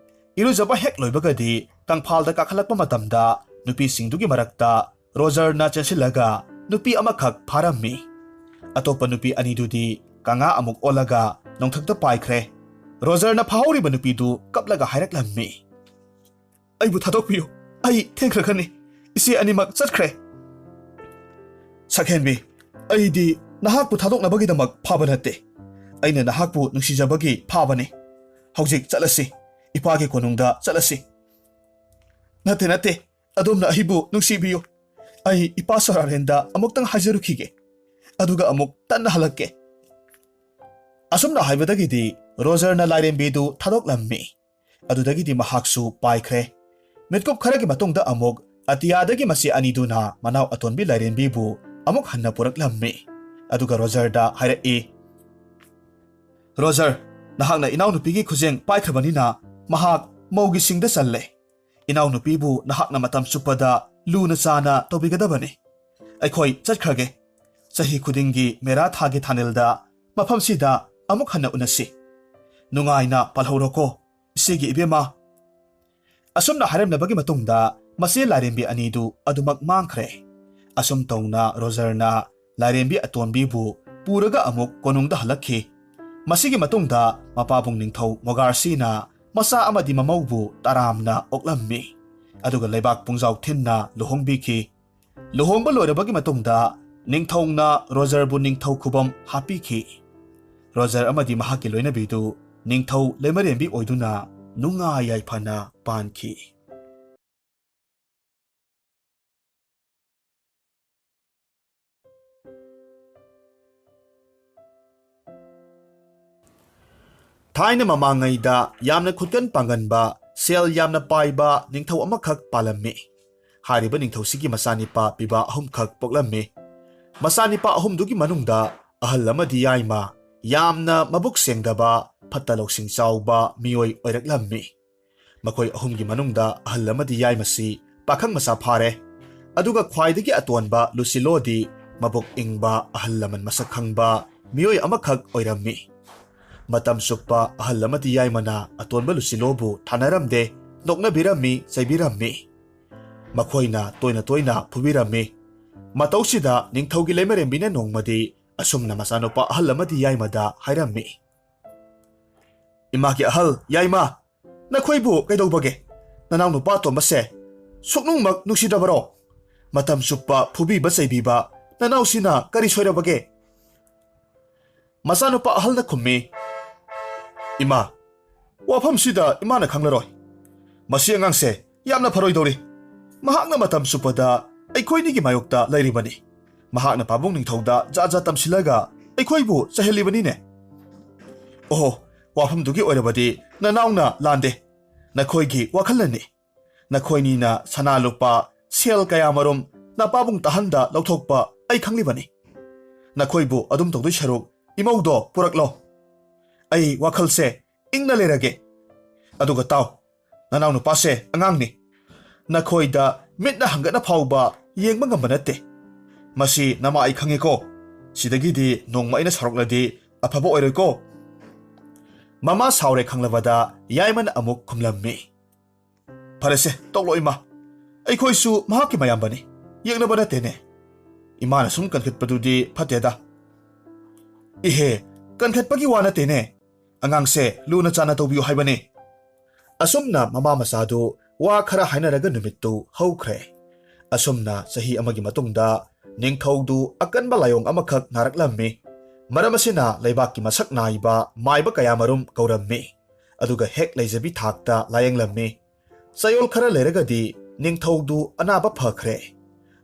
ꯏꯔꯨꯖꯕ ꯍꯦꯛ ꯂꯣꯏꯕꯒꯗꯤ ꯀꯪꯐꯥꯜꯗ ꯀꯥꯈꯠꯂꯛꯄ ꯃꯇꯝꯗ ꯅꯨꯄꯤꯁꯤꯡꯗꯨꯒꯤ ꯃꯔꯛꯇ ꯔꯣꯖꯔꯅ ꯆꯦꯟꯁꯤꯜꯂꯒ ꯅꯨꯄꯤ ꯑꯃꯈꯛ ꯐꯥꯔꯝꯃꯤ꯫ ꯑꯇꯣꯞꯄ ꯅꯨꯄꯤ ꯑꯅꯤꯗꯨꯗꯤ ꯀꯥꯡꯉꯥ ꯑꯃꯨꯛ ꯑꯣꯜꯂꯒ ꯅꯣꯡꯊꯛꯇ ꯄꯥꯏꯈ꯭ꯔꯦ꯫ ꯔꯣꯖꯔꯅ ꯐꯥꯍꯧꯔꯤꯕ ꯅꯨꯄꯤꯗꯨ ꯀꯞꯂꯒ ꯍꯥꯏꯔꯛꯂꯝꯃꯤ, ꯑꯩꯕꯨ ꯊꯥꯗꯣꯛꯄꯤꯌꯨ, ꯑꯩ ꯊꯦꯡꯈ꯭ꯔꯒꯅꯤ, ꯏꯆꯦ ꯑꯅꯤꯃꯛ ꯆꯠꯈ꯭ꯔꯦ꯫ ꯁꯛꯍꯦꯟꯕꯤ, ꯑꯩꯗꯤ ꯅꯍꯥꯛꯄꯨ ꯊꯥꯗꯣꯛꯅꯕꯒꯤꯗꯃꯛ ꯐꯥꯕ ꯅꯠꯇꯦ, ꯑꯩꯅ ꯅꯍꯥꯛꯄꯨ ꯅꯨꯡꯁꯤꯖꯕꯒꯤ ꯐꯥꯕꯅꯤ꯫ ꯍꯧꯖꯤꯛ ꯆꯠꯂꯁꯤ, ꯏꯄꯥꯒꯤ ꯀꯣꯅꯨꯡꯗ ꯆꯠꯂꯁꯤ꯫ ꯅꯠꯇꯦ, ꯑꯗꯣꯝꯅ ꯑꯩꯕꯨ ꯅꯨꯡꯁꯤꯕꯤꯌꯨ꯫ ꯑꯩ ꯏꯄꯥ ꯁꯣꯔꯥꯔꯦꯟꯗ ꯑꯃꯨꯛꯇꯪ ꯍꯥꯏꯖꯔꯨꯈꯤꯒꯦ, ꯑꯗꯨꯒ ꯑꯃꯨꯛ ꯇꯟꯅ ꯍꯜꯂꯛꯀꯦ꯫ ꯑꯁꯨꯝꯅ ꯍꯥꯏꯕꯗꯒꯤꯗꯤ ꯔꯣꯖꯔꯅ ꯂꯥꯏꯔꯦꯝꯕꯤꯗꯨ ꯊꯥꯗꯣꯛꯂꯝꯃꯤ꯫ ꯑꯗꯨꯗꯒꯤꯗꯤ ꯃꯍꯥꯛꯁꯨ ꯄꯥꯏꯈ꯭ꯔꯦ꯫ ꯃꯤꯠꯀꯨꯞ ꯈꯔꯒꯤ ꯃꯇꯨꯡꯗ ꯑꯃꯨꯛ ꯑꯇꯤꯌꯥꯗꯒꯤ ꯃꯆꯦ ꯑꯅꯤꯗꯨꯅ ꯃꯅꯥꯎ ꯑꯇꯣꯟꯕꯤ ꯂꯥꯏꯔꯦꯝꯕꯤꯕꯨ ꯑꯃꯨꯛ ꯍꯟꯅ ꯄꯨꯔꯛꯂꯝꯃꯤ꯫ ꯑꯗꯨꯒ ꯔꯣꯖꯔꯗ ꯍꯥꯏꯔꯛꯏ, ꯔꯣꯖꯔ, ꯅꯍꯥꯛꯅ ꯏꯅꯥꯎꯅꯨꯄꯤꯒꯤ ꯈꯨꯖꯦꯡ ꯄꯥꯏꯈ꯭ꯔꯕꯅꯤꯅ ꯃꯍꯥꯛ ꯃꯧꯒꯤ ꯁꯤꯡꯗ ꯆꯜꯂꯦ꯫ ꯏꯅꯥꯎꯅꯨꯄꯤꯕꯨ ꯅꯍꯥꯛꯅ ꯃꯇꯝ ꯆꯨꯞꯄꯗ ꯂꯨꯅ ꯆꯥꯅ ꯇꯧꯕꯤꯒꯗꯕꯅꯤ꯫ ꯑꯩꯈꯣꯏ ꯆꯠꯈ꯭ꯔꯒꯦ꯫ ꯆꯍꯤ ꯈꯨꯗꯤꯡꯒꯤ ꯃꯦꯔꯥ ꯊꯥꯒꯤ ꯊꯥꯅꯤꯜꯗ ꯃꯐꯝꯁꯤꯗ ꯑꯃꯨꯛ ꯍꯟꯅ ꯎꯅꯁꯤ꯫ ꯅꯨꯡꯉꯥꯏꯅ ꯄꯥꯜꯍꯧꯔꯣꯀꯣ, ꯏꯆꯦꯒꯤ ꯏꯕꯦꯝꯃ꯫ ꯑꯁꯨꯝꯅ ꯍꯥꯏꯔꯝꯂꯕꯒꯤ ꯃꯇꯨꯡꯗ ꯃꯆꯦ ꯂꯥꯏꯔꯦꯝꯕꯤ ꯑꯅꯤꯗꯨ ꯑꯗꯨꯃꯛ ꯃꯥꯡꯈ꯭ꯔꯦ꯫ ꯑꯁꯨꯝ ꯇꯧꯅ ꯔꯣꯖꯔꯅ ꯂꯥꯏꯔꯦꯝꯕꯤ ꯑꯇꯣꯟꯕꯤꯕꯨ ꯄꯨꯔꯒ ꯑꯃꯨꯛ ꯀꯣꯅꯨꯡꯗ ꯍꯜꯂꯛꯈꯤ꯫ ꯃꯁꯤꯒꯤ ꯃꯇꯨꯡꯗ ꯃꯄꯥꯕꯨꯡ ꯅꯤꯡꯊꯧ ꯃꯣꯒꯥꯔꯁꯤꯅ ꯃꯆꯥ ꯑꯃꯗꯤ ꯃꯃꯧꯕꯨ ꯇꯔꯥꯝꯅ ꯑꯣꯛꯂꯝꯃꯤ, ꯑꯗꯨꯒ ꯂꯩꯕꯥꯛ ꯄꯨꯡꯖꯥꯎ ꯊꯤꯟꯅ ꯂꯨꯍꯣꯡꯕꯤꯈꯤ꯫ ꯂꯨꯍꯣꯡꯕ ꯂꯣꯏꯔꯕꯒꯤ ꯃꯇꯨꯡꯗ ꯅꯤꯡꯊꯧꯅ ꯔꯣꯖꯔꯕꯨ ꯅꯤꯡꯊꯧ ꯈꯨꯕꯝ ꯍꯥꯞꯄꯤꯈꯤ꯫ ꯔꯣꯖꯔ ꯑꯃꯗꯤ ꯃꯍꯥꯛꯀꯤ ꯂꯣꯏꯅꯕꯤꯗꯨ ꯅꯤꯡꯊꯧ ꯂꯩꯃꯔꯦꯝꯕꯤ ꯑꯣꯏꯗꯨꯅ ꯅꯨꯡꯉꯥꯏ ꯌꯥꯏꯐꯅ ꯄꯥꯟꯈꯤ꯫ ꯊꯥꯏꯅ ꯃꯃꯥꯡꯉꯩꯗ ꯌꯥꯝꯅ ꯈꯨꯠꯀꯟ ꯄꯥꯡꯒꯟꯕ, ꯁꯦꯜ ꯌꯥꯝꯅ ꯄꯥꯏꯕ ꯅꯤꯡꯊꯧ ꯑꯃꯈꯛ ꯄꯥꯜꯂꯝꯃꯤ꯫ ꯍꯥꯏꯔꯤꯕ ꯅꯤꯡꯊꯧꯁꯤꯒꯤ ꯃꯆꯥꯅꯤꯄꯥ ꯄꯤꯕ ꯑꯍꯨꯝꯈꯛ ꯄꯣꯛꯂꯝꯃꯤ꯫ ꯃꯆꯥꯅꯤꯄꯥ ꯑꯍꯨꯝꯗꯨꯒꯤ ꯃꯅꯨꯡꯗ ꯑꯍꯜ ꯑꯃꯗꯤ ꯌꯥꯏꯃ ꯌꯥꯝꯅ ꯃꯕꯨꯛ ꯁꯦꯡꯗꯕ, ꯐꯠꯇ ꯂꯧꯁꯤꯡ ꯆꯥꯎꯕ ꯃꯤꯑꯣꯏ ꯑꯣꯏꯔꯛꯂꯝꯃꯤ꯫ ꯃꯈꯣꯏ ꯑꯍꯨꯝꯒꯤ ꯃꯅꯨꯡꯗ ꯑꯍꯜ ꯑꯃꯗꯤ ꯌꯥꯏꯃꯁꯤ ꯄꯥꯈꯪ ꯃꯆꯥ ꯐꯥꯔꯦ, ꯑꯗꯨꯒ ꯈ꯭ꯋꯥꯏꯗꯒꯤ ꯑꯇꯣꯟꯕ ꯂꯨꯁꯤꯂꯣꯗꯤ ꯃꯕꯨꯛ ꯏꯪꯕ, ꯑꯍꯜ ꯂꯃꯟ ꯃꯁꯛ ꯈꯪꯕ ꯃꯤꯑꯣꯏ ꯑꯃꯈꯛ ꯑꯣꯏꯔꯝꯃꯤ꯫ ꯃꯇꯝ ꯆꯨꯞꯄ ꯑꯍꯜ ꯑꯃꯗꯤ ꯌꯥꯏꯃꯅ ꯑꯇꯣꯟꯕ ꯂꯨꯁꯤꯂꯣꯕꯨ ꯊꯥꯅꯔꯝꯗꯦ, ꯅꯣꯛꯅꯕꯤꯔꯝꯃꯤ, ꯆꯩꯕꯤꯔꯝꯃꯤ꯫ ꯃꯈꯣꯏꯅ ꯇꯣꯏꯅ ꯇꯣꯏꯅ ꯐꯨꯕꯤꯔꯝꯃꯤ꯫ ꯃꯇꯧꯁꯤꯗ ꯅꯤꯡꯊꯧꯒꯤ ꯂꯩꯃꯔꯦꯝꯕꯤꯅ ꯅꯣꯡꯃꯗꯤ ꯑꯁꯨꯝꯅ ꯃꯆꯥꯅꯨꯄꯥ ꯑꯍꯜ ꯑꯃꯗꯤ ꯌꯥꯏꯃꯗ ꯍꯥꯏꯔꯝꯃꯤ, ꯏꯃꯥꯒꯤ ꯑꯍꯜ ꯌꯥꯏꯃ, ꯅꯈꯣꯏꯕꯨ ꯀꯩꯗꯧꯕꯒꯦ? ꯅꯅꯥꯎ ꯅꯨꯄꯥ ꯑꯇꯣꯝꯕꯁꯦ ꯁꯨꯛꯅꯨꯡꯃꯛ ꯅꯨꯡꯁꯤꯗꯕꯔꯣ? ꯃꯇꯝ ꯆꯨꯞꯄ ꯐꯨꯕꯤꯕ ꯆꯩꯕꯤꯕ ꯅꯅꯥꯎꯁꯤꯅ ꯀꯔꯤ ꯁꯣꯏꯔꯕꯒꯦ? Masanupa ahalna khummi. Ima, wafamsida imana khanglaroi. Masi angangse yamna pharoidori. Mahakna matam supada ꯑꯩꯈꯣꯏꯅꯤꯒꯤ ꯃꯥꯌꯣꯛꯇ ꯂꯩꯔꯤꯕꯅꯤ ꯃꯍꯥꯛꯅ ꯄꯥꯕꯨꯡ ꯅꯤꯡꯊꯧꯗ ꯖꯥꯠ ꯇꯝꯁꯤꯜꯂꯒ ꯑꯩꯈꯣꯏꯕꯨ ꯆꯩꯍꯜꯂꯤꯕꯅꯤꯅꯦ ꯑꯣꯍꯣ ꯋꯥꯐꯝꯗꯨꯒꯤ ꯑꯣꯏꯔꯕꯗꯤ ꯅꯅꯥꯎꯅ ꯂꯥꯟꯗꯦ ꯅꯈꯣꯏꯒꯤ ꯋꯥꯈꯜꯂꯅꯤ ꯅꯈꯣꯏꯅꯤꯅ ꯁꯅꯥ ꯂꯨꯄꯥ ꯁꯦꯜ ꯀꯌꯥꯃꯔꯨꯝ ꯅꯄꯥꯕꯨꯡ ꯇꯥꯍꯟꯗ ꯂꯧꯊꯣꯛꯄ ꯑꯩ ꯈꯪꯂꯤꯕꯅꯤ ꯅꯈꯣꯏꯕꯨ ꯑꯗꯨꯝ ꯇꯧꯗꯣꯏ ꯁꯔꯨꯛ ꯏꯃꯧꯗꯣ ꯄꯨꯔꯛꯂꯣ ꯑꯩ ꯋꯥꯈꯜꯁꯦ ꯏꯪꯅ ꯂꯩꯔꯒꯦ ꯑꯗꯨꯒ ꯇꯥꯎ ꯅꯅꯥꯎ ꯅꯨꯄꯥꯁꯦ ꯑꯉꯥꯡꯅꯤ ꯅꯈꯣꯏꯗ ꯃꯤꯠꯅ ꯍꯪꯒꯠꯅ ꯐꯥꯎꯕ ꯌꯦꯡꯕ ꯉꯝꯕ ꯅꯠꯇꯦ ꯃꯁꯤ ꯅꯃꯥ ꯑꯩ ꯈꯪꯉꯦꯀꯣ ꯁꯤꯗꯒꯤꯗꯤ ꯅꯣꯡꯃ ꯑꯩꯅ ꯁꯥꯎꯔꯛꯂꯗꯤ ꯑꯐꯕ ꯑꯣꯏꯔꯣꯏꯀꯣ ꯃꯃꯥ ꯁꯥꯎꯔꯦ ꯈꯪꯂꯕꯗ ꯌꯥꯏꯃꯅ ꯑꯃꯨꯛ ꯈꯨꯝꯂꯝꯃꯤ ꯐꯔꯦꯁꯦ ꯇꯣꯛꯂꯣ ꯏꯃꯥ ꯑꯩꯈꯣꯏꯁꯨ ꯃꯍꯥꯛꯀꯤ ꯃꯌꯥꯝꯕꯅꯤ ꯌꯦꯛꯅꯕ ꯅꯠꯇꯦꯅꯦ ꯏꯃꯥꯅ ꯁꯨꯝ ꯀꯟꯈꯠꯄꯗꯨꯗꯤ ꯐꯠꯇꯦꯗ ꯏꯍꯦ ꯀꯟꯈꯠꯄꯒꯤ ꯋꯥ ꯅꯠꯇꯦꯅꯦ ꯑꯉꯥꯡꯁꯦ ꯂꯨꯅ ꯆꯥꯟꯅ ꯇꯧꯕꯤꯌꯨ ꯍꯥꯏꯕꯅꯤ ꯑꯁꯨꯝꯅ ꯃꯃꯥ ꯃꯆꯥꯗꯨ ꯋꯥ ꯈꯔ ꯍꯥꯏꯅꯔꯒ ꯅꯨꯃꯤꯠꯇꯨ ꯍꯧꯈ꯭ꯔꯦ ꯑꯁꯨꯝꯅ ꯆꯍꯤ ꯑꯃꯒꯤ ꯃꯇꯨꯡꯗ ꯅꯤꯡꯊꯧꯗꯨ ꯑꯀꯟꯕ ꯂꯥꯏꯑꯣꯡ ꯑꯃꯈꯛ ꯅꯥꯔꯛꯂꯝꯃꯤ ꯃꯔꯝ ꯑꯁꯤꯅ ꯂꯩꯕꯥꯛꯀꯤ ꯃꯁꯛ ꯅꯥꯏꯕ ꯃꯥꯏꯕ ꯀꯌꯥꯃꯔꯨꯝ ꯀꯧꯔꯝꯃꯤ ꯑꯗꯨꯒ ꯍꯦꯛ ꯂꯩꯖꯕꯤ ꯊꯥꯛꯇ ꯂꯥꯌꯦꯡꯂꯝꯃꯤ ꯆꯌꯣꯜ ꯈꯔ ꯂꯩꯔꯒꯗꯤ ꯅꯤꯡꯊꯧꯗꯨ ꯑꯅꯥꯕ ꯐꯈ꯭ꯔꯦ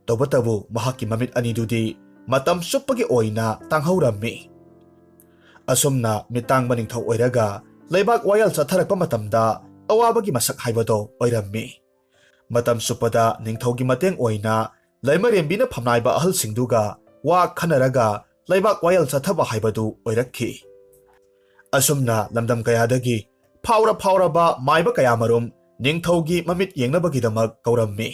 ꯇꯧꯕꯇꯕꯨ ꯃꯍꯥꯛꯀꯤ ꯃꯃꯤꯠ ꯑꯅꯤꯗꯨꯗꯤ ꯃꯇꯝ ꯆꯨꯞꯄꯒꯤ ꯑꯣꯏꯅ ꯇꯥꯡꯍꯧꯔꯝꯃꯤ ꯑꯁꯨꯝꯅ ꯃꯤꯇꯥꯡꯕ ꯅꯤꯡꯊꯧ ꯑꯣꯏꯔꯒ ꯂꯩꯕꯥꯛ ꯋꯥꯌꯦꯜ ꯆꯠꯊꯔꯛꯄ ꯃꯇꯝꯗ ꯑꯋꯥꯕꯒꯤ ꯃꯁꯛ ꯍꯥꯏꯕꯗꯣ ꯑꯣꯏꯔꯝꯃꯤ ꯃꯇꯝ ꯆꯨꯞꯄꯗ ꯅꯤꯡꯊꯧꯒꯤ ꯃꯇꯦꯡ ꯑꯣꯏꯅ ꯂꯩꯃꯔꯦꯝꯕꯤꯅ ꯐꯝꯅꯥꯏꯕ ꯑꯍꯜꯁꯤꯡꯗꯨꯒ ꯋꯥ ꯈꯟꯅꯔꯒ ꯂꯩꯕꯥꯛ ꯋꯥꯌꯦꯜ ꯆꯠꯊꯕ ꯍꯥꯏꯕꯗꯨ ꯑꯣꯏꯔꯛꯈꯤ ꯑꯁꯨꯝꯅ ꯂꯝꯗꯝ ꯀꯌꯥꯗꯒꯤ ꯐꯥꯎꯔꯕ ꯃꯥꯏꯕ ꯀꯌꯥꯃꯔꯨꯝ ꯅꯤꯡꯊꯧꯒꯤ ꯃꯃꯤꯠ ꯌꯦꯡꯅꯕꯒꯤꯗꯃꯛ ꯀꯧꯔꯝꯃꯤ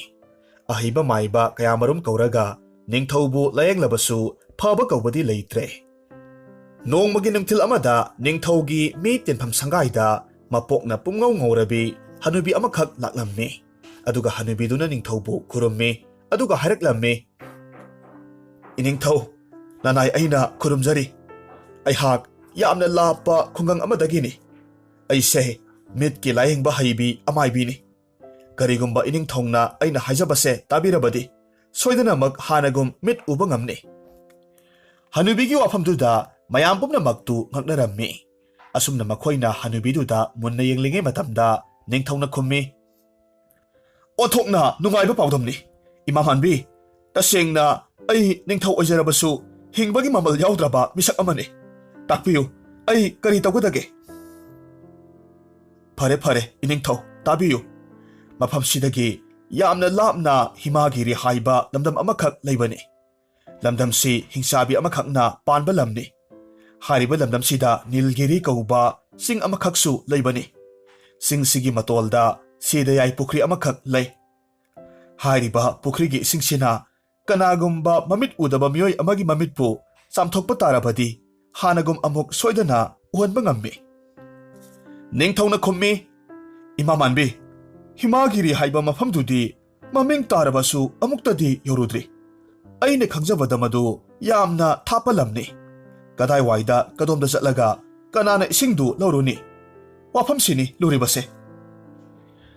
ꯑꯍꯩꯕ ꯃꯥꯏꯕ ꯀꯌꯥꯃꯔꯨꯝ ꯀꯧꯔꯒ ꯅꯤꯡꯊꯧꯕꯨ ꯂꯥꯌꯦꯡꯂꯕꯁꯨ ꯐꯕ ꯀꯧꯕꯗꯤ ꯂꯩꯇ꯭ꯔꯦ ꯅꯣꯡꯃꯒꯤ ꯅꯨꯡꯊꯤꯜ ꯑꯃꯗ ꯅꯤꯡꯊꯧꯒꯤ ꯃꯤ ꯇꯤꯟꯐꯝ ꯁꯪꯒꯥꯏꯗ ꯃꯄꯣꯛꯅ ꯄꯨꯡꯉꯧ ꯉꯧꯔꯕꯤ hanubi amakak laklammi aduga hanubiduna ningthoubu khurummi aduga haraklammi iningthou nanai aina khurumjari aihak yamna lapa khungang amadagini aise mitki layengba haibi amaibini karigumba iningthongna aina haijabase tabirabadi soidanamak hanagum mit uba ngamni hanubigi wafamduda mayam pumnamaktu ngaknarammi asumna makhoina hanubiduda munna yenglinge matamda ningthongna khummi othokna nungaiba pawdamni imamanbi tasengna ai ningthau ojarabasu hingbagi mamal yaudraba misak amani takpiyu ai kari tawgadage phare phare iningthau tabiyu mafam sidagi yamna lapna himagiri haiba lamdam amakhak leibani lamdam si hingchabi amakhakna panba lamni hariba lamdam sida nilgiri kauba sing amakhaksu leibani sing sigi matolda sidayai pukri amakhak lei hariba pukri gi sing sina kanagumba mamit udaba miyoi amagi mamit pu samthokpa tarabadi hanagum amuk soidana uhanba ngammi ningthongna khummi imamanbi himagiri haiba mafamdudi maming tarabasu amuktadi yorudri aine khangjabada madu yamna thapalamni kadai waida kadomda chatlaga kanana isingdu loruni wafam sini luribase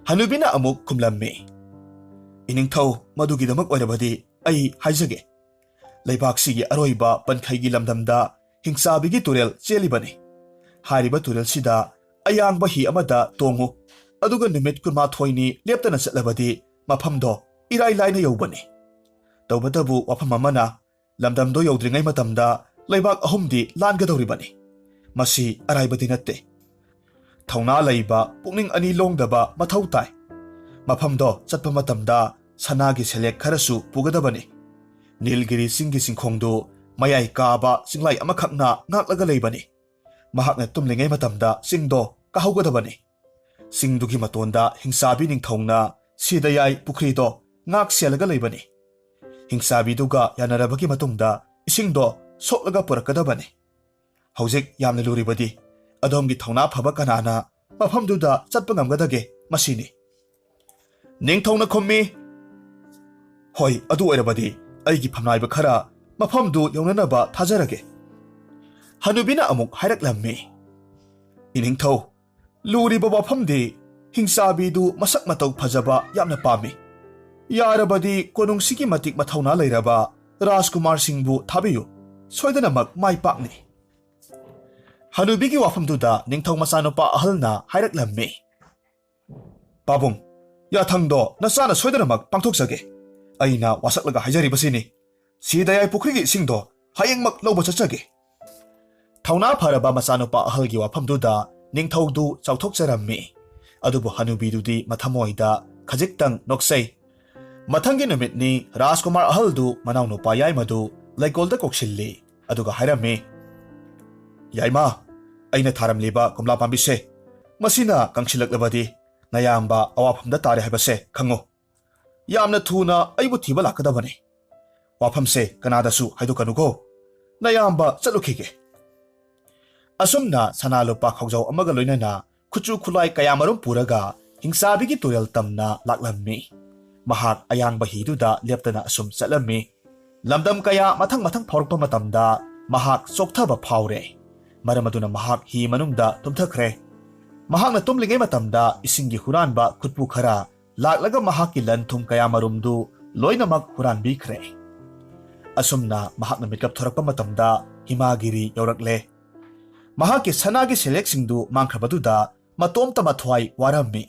hanubina amuk khumlammi iningthau madugidamak oirabadi ai haijage leibak sigi aroiba pankhaigi lamdamda hingchabigi turel chelibani hariba turel sida ayangba hi amada tongu aduga nimit kunma thoini leptana chatlabadi mafamdo irai laina yobani tawbatabu wafam amana lamdamdo yodringai matamda leibak ahumdi langadoribani masi araibadi natte thawna leiba pukning ani longdaba mathau tai mafamdo chatpa matamda sanagi selek kharasu pugadabani nilgiri singi singkhongdu mayai kaba singlai amakhakna ngaklaga leibani mahakna tumlingai matamda singdo kahaugadabani singdugi matonda hingchabi ningthongna sidayai pukrido ngak selaga leibani hingchabi duga yanarabagi matungda isingdo soklaga purakadabani hojik yamna luribadi adomgi thawna phaba kanana mafamduda chatpa ngamgadage masini ningthongna khummi hoi adu oirabadi aigi phamnaiba khara mafamdu yonanaba thajarage hanubina amuk hairaklammi iningthau luriba wafamdi hingchabidu masak matau phajaba yamna pami yarabadi konungsigi matik mathawna leiraba Rajkumar singbu thabiyu soidanamak mai pakni Hanubigi wafamduda ningthou masanupa ahalna hairaklammi. Pabung, yathangdo nasana soidanamak pangthoksage. Aina wasaklaga hajaribasini. Sidayai pukrigi isingdo hayengmak louba chatsage. Thauna pharaba masanupa ahalgi wafamduda ningthoudu chauthokcharammi. Adubu hanubidudi mathamoida khajiktang noksai. Mathangi numitni Rajkumar ahaldu manaunupa yaimadu laikolda kokshilli. Aduga hairami. Yaima, aina tharamliba komla pambise. Masina kangsilaklabadi nayamba awaphamda tare haibase khango. Yamna thuna aibu thiba lakadabani. Wafamse kanadasu haidukanugo. Nayamba chalukhige. Asumna sanalupa khawjau amaga loinana kuchu khulai kayamarum puraga hingchabigi Turel tamna laklammi. Mahak ayang bahiduda leptana asum chalammi. Lamdam kaya mathang phorukpa matamda mahak sokthaba phawre. Maramaduna mahak hi manungda tumthakre. Mahakna tumlingai matamda isingi huranba khutpu khara laklaga mahakki lanthum kayamarumdu loinamak huranbikre. Asumna mahakna mitkap thorakpa matamda himagiri yaurakle. Mahakki sanagi seleksingdu mangkhabaduda matomta mathwai warammi.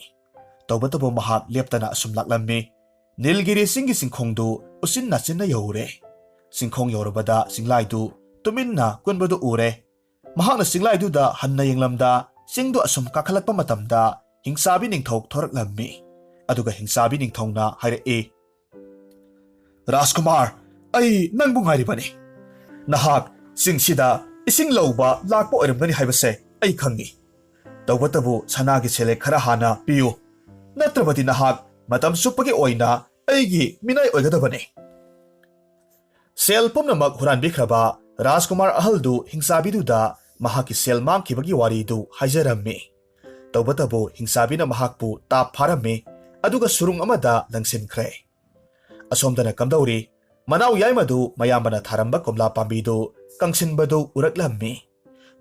Tawbatabu mahak leptana asum laklammi. Nilgiri singi singkhongdu usin nasinna yaure. Singkhong yaurabada singlaidu tuminna kunbadu ure. Mahakna singlaiduda hanna yenglamda singdu asum kakhalakpa matamda hingchabi ningthou thoraklammi. Aduga hingchabi ningthouna hairae. Rajkumar, ai nangbu ngairibani. Nahak singsida ising louba lakpa oiramgani haibase ai khangi. Tawbatabu sanagi sele khara hana piyu. Natrabadi nahak matam supagi oina aigi minai oigadabani. Sel pumnamak huranbikhraba Rajkumar ahaldu hingchabiduda mahaki sel mangkhibagi waridu haijarammi. Tawbatabu hingchabina mahakpu tap pharammi aduga surung amada langsinkhre. Asomdana kamdauri manau yaimadu mayambana tharamba komla pambidu kangsinbadu uraklammi.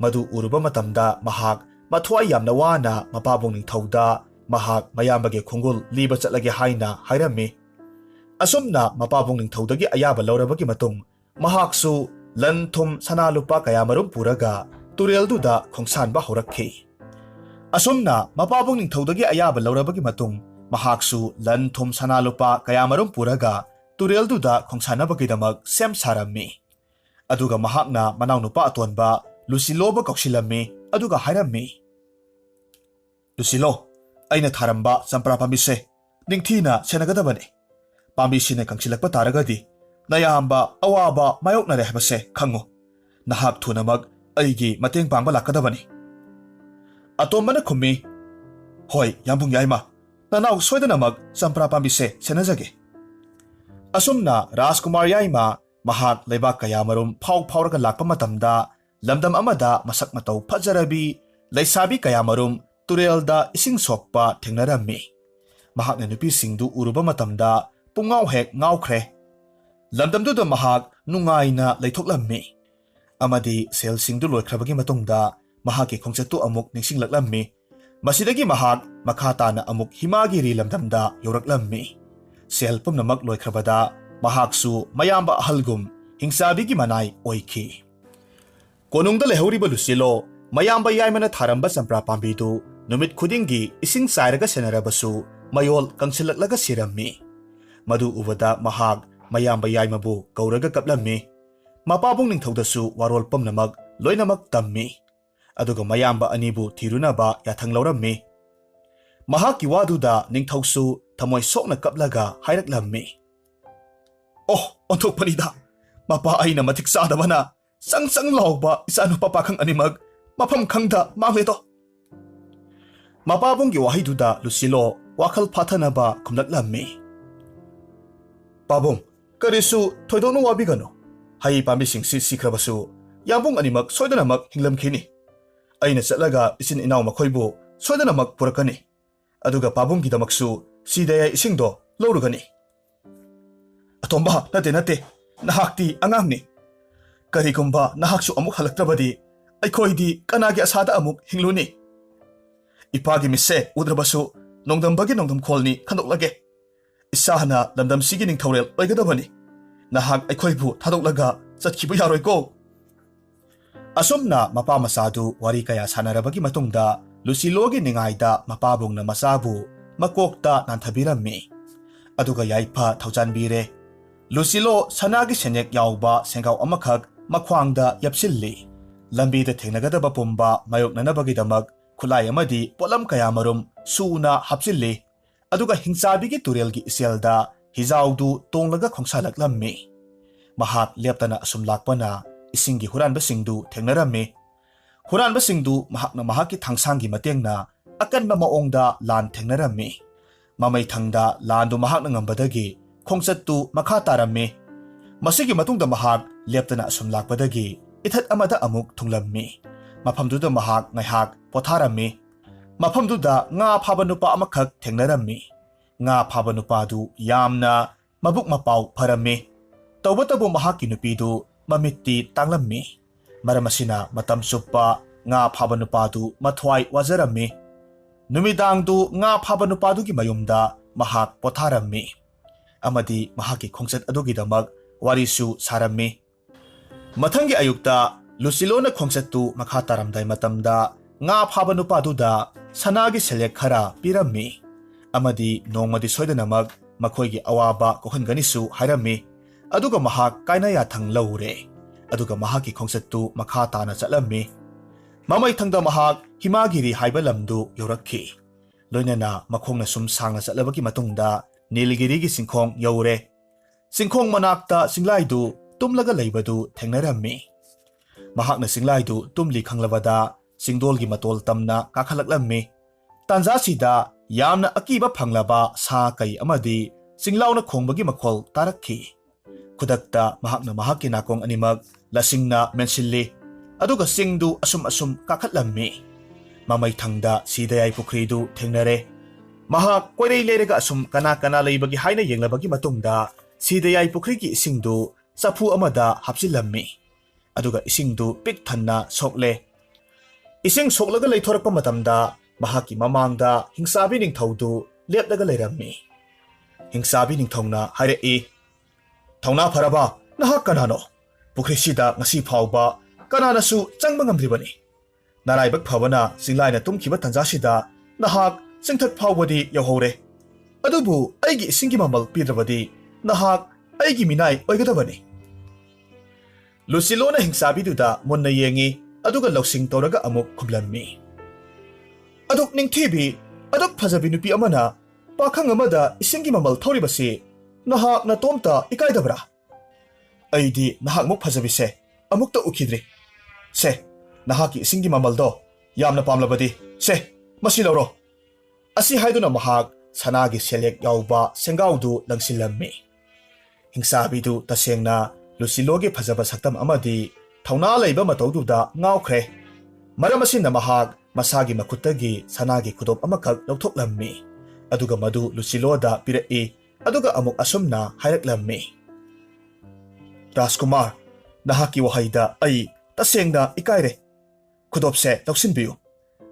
Madu uruba matamda mahak mathwai yamna wana mapabung ningthouda mahak mayambage khungul liba chatlage haina hairammi. Asumna mapabung ningthoudagi ayaba laurabagi matung mahaksu lanthum sanalupa kayamarum puraga Turelduda khongsanba horakhi. Asumna mapabung ningthoudagi ayaba laurabagi matung mahaksu lanthum sanalupa kayamarum puraga Turelduda khongsanabagidamak sem sarammi. Aduga mahakna manaunupa atonba Lusiloba koksilammi aduga hairammi. Lusilo, aina tharamba sampra pambise ningthina senagadabani. Pambisine kangsilakpa taragadi nayamba awaba mayoknare habase khango. Nahak thunamag aigi mateng pangba lakadabani. Atombana khummi. Hoi yambung yaima. Nanaw soidanamag sampra pambise senajage. Asumna Rajkumar yaima mahak leibak kayamarum phawraga lakpa matamda lamdam amada masak matau phajarabi Leishabi kayamarum Turelda ising sokpa thengnarammi. Mahakna nupi singdu uruba matamda pungau hek ngaukhre. Lamdamduda mahak nungaina leithoklammi. Amadi sel singdu loikrabagi matungda mahaki khongchatu amuk ningsinglaklammi. Masidagi mahak makhatana amuk himagiri lamdamda yoraklammi. Sel pumnamak loikrabada mahaksu mayamba ahalgum hingchabigi manai oikhi. Konungda lehoriba Lusilo mayamba yaimana tharamba sampra pambidu numit khudingi ising sairaga senarabasu mayol kangsilaklaga sirammi. Madu ubada mahak mayamba yaimabu kauraga kaplammi. Mapabung ningthoudasu warol pumnamak loinamak tammi. Aduga mayamba anibu thirunaba yathang laurammi. Mahaki waduda ningthousu thamoi sokna kaplaga hairaklammi. Oh, onthokpanida. Mapa aina matik sadabana sang lauba isanu papakang animag mapam khangda mangleto. Mapabunggi wahiduda Lusilo wakal pathanaba kumlaklammi. Pabung, karisu thoidonu wabigano. Hai pambising sikrabasu yambung animak soidanamak hinglamkhini. Aina chatlaga isin inaw makhoibu soidanamak purakani. Aduga pabunggi damaksu sidaya isingdo lorugani. Atomba nate nahakti angangni. Karigumba nahaksu amuk halaktrabadi aikhoidi kanagi asada amuk hingluni. Ipagi mise udrabasu nongdambagi nongdam kholni khandoklage. Isahana lamdam sigi ningthorel oigadabani. Nahak aikhoibu thadoklaga chatkibu yaroiko. Asumna mapa masadu wari kaya sanarabagi matungda Lucilogi ningaida mapabungna masabu makokta nanthabirammi. Aduga yaipa thaujanbire. Lucilo sanagi senek yauba sengau amakhak makhwangda yapsilli. Lambida thengnagadaba pumba mayoknanabagidamak khulai amadi polam kaya marum suna hapsilli. Aduga hingchabigi turelgi iselda hijaudu tonglaga khongsalaklammi. Mahak leptana asum lakpana isingi huranbasingdu thengnarammi. Huranbasingdu mahakna mahaki thangsangi matengna akanba maongda lan thengnarammi. Mamai thangda landu mahakna ngambadagi khongchattu makha tarammi. Masigi matungda mahak leptana asum lakpadagi ithat amada amuk thunglammi. Mafamduda mahak ngaihak potharammi. Mafamduda nga phaba nupa amakhak thengnarammi. Nga phaba nupadu yamna mabuk mapau pharammi. Tawbatabu mahaki nupidu mamitti tanglammi. Maramasina matam suppa nga phaba nupadu mathwai wajarammi. Numidangdu nga phaba nupadugi mayumda mahak potharammi. Amadi mahaki khongchat adugidamak warisu sarammi. Mathangi ayukta Lucilona khongchattu makha taramdai matamda nga phaba nupaduda sanagi selek khara pirammi. Amadi nongmadi soidanamak makhoigi awaba kohanganisu hairammi. Aduga mahak kainaya thang laure. Aduga mahaki khongchattu makha tana chatlammi. Mamai thangda mahak himagiri haiba lamdu yorakhi. Loinana makhongna sum sangna chatlabagi matungda Nilgirigi singkhong yaure. Singkhong manakta singlaidu tumlaga leibadu thengnarammi. Mahakna singlaidu tumli khanglabada singdolgi matol tamna kakhalaklammi. Tanza sida yamna akiba phanglaba sa kai amadi singlauna khongbagi makhol tarakhi. Kudakta mahakna mahaki nakong animag lasingna mensilli. Aduga singdu asum kakhatlammi. Mamay thangda sidayay pukridu thengnare. Mahak koirei lerega asum kana leibagi haina yenglabagi matungda sidayay pukrigi isingdu sapu amada hapsilammi. Aduga isingdu pik thanna sokle. Ising soklaga leithorakpa matamda mahaki mamangda hingsabi ningthoudu lepdaga leirammi. Hingsabi ningthongna hairei. Thauna pharaba nahak kanano. Pukrisida ngasi phawba kananasu changba ngamdribani. Naraibak phabana singlaina tumkhiba tanjasida nahak singthak phawbadi yahore. Adubu aigi isingi mamal pidrabadi nahak aigi minai oigadabani. Lucilona hingsabiduda munna yengi aduga loksing toraga amuk khumlammi. Aduk ningthebi aduk phajabi nupi amana pakhang amada isingi mamal thoribasi nahak natomta ikaidabra. Aidi nahak muk phajabise amukta ukhidri. Se nahaki isingi mamaldo yamna pamlabadi se masi lawro. Asi haiduna mahak sanagi selek yauba sengaudu langsilammi. Hingsabidu tasengna Lucilogi phajaba saktam amadi thauna leiba mataududa ngaukhre. Maramasina mahak masagi makuttagi sanagi khudop amakhak lawthoklammi. Aduga madu Luciloda pirei. Aduga amuk asumna hairaklammi. Rajkumar, nahaki wahaida ai tasengna ikaire. Khudopse lawsinbiyu.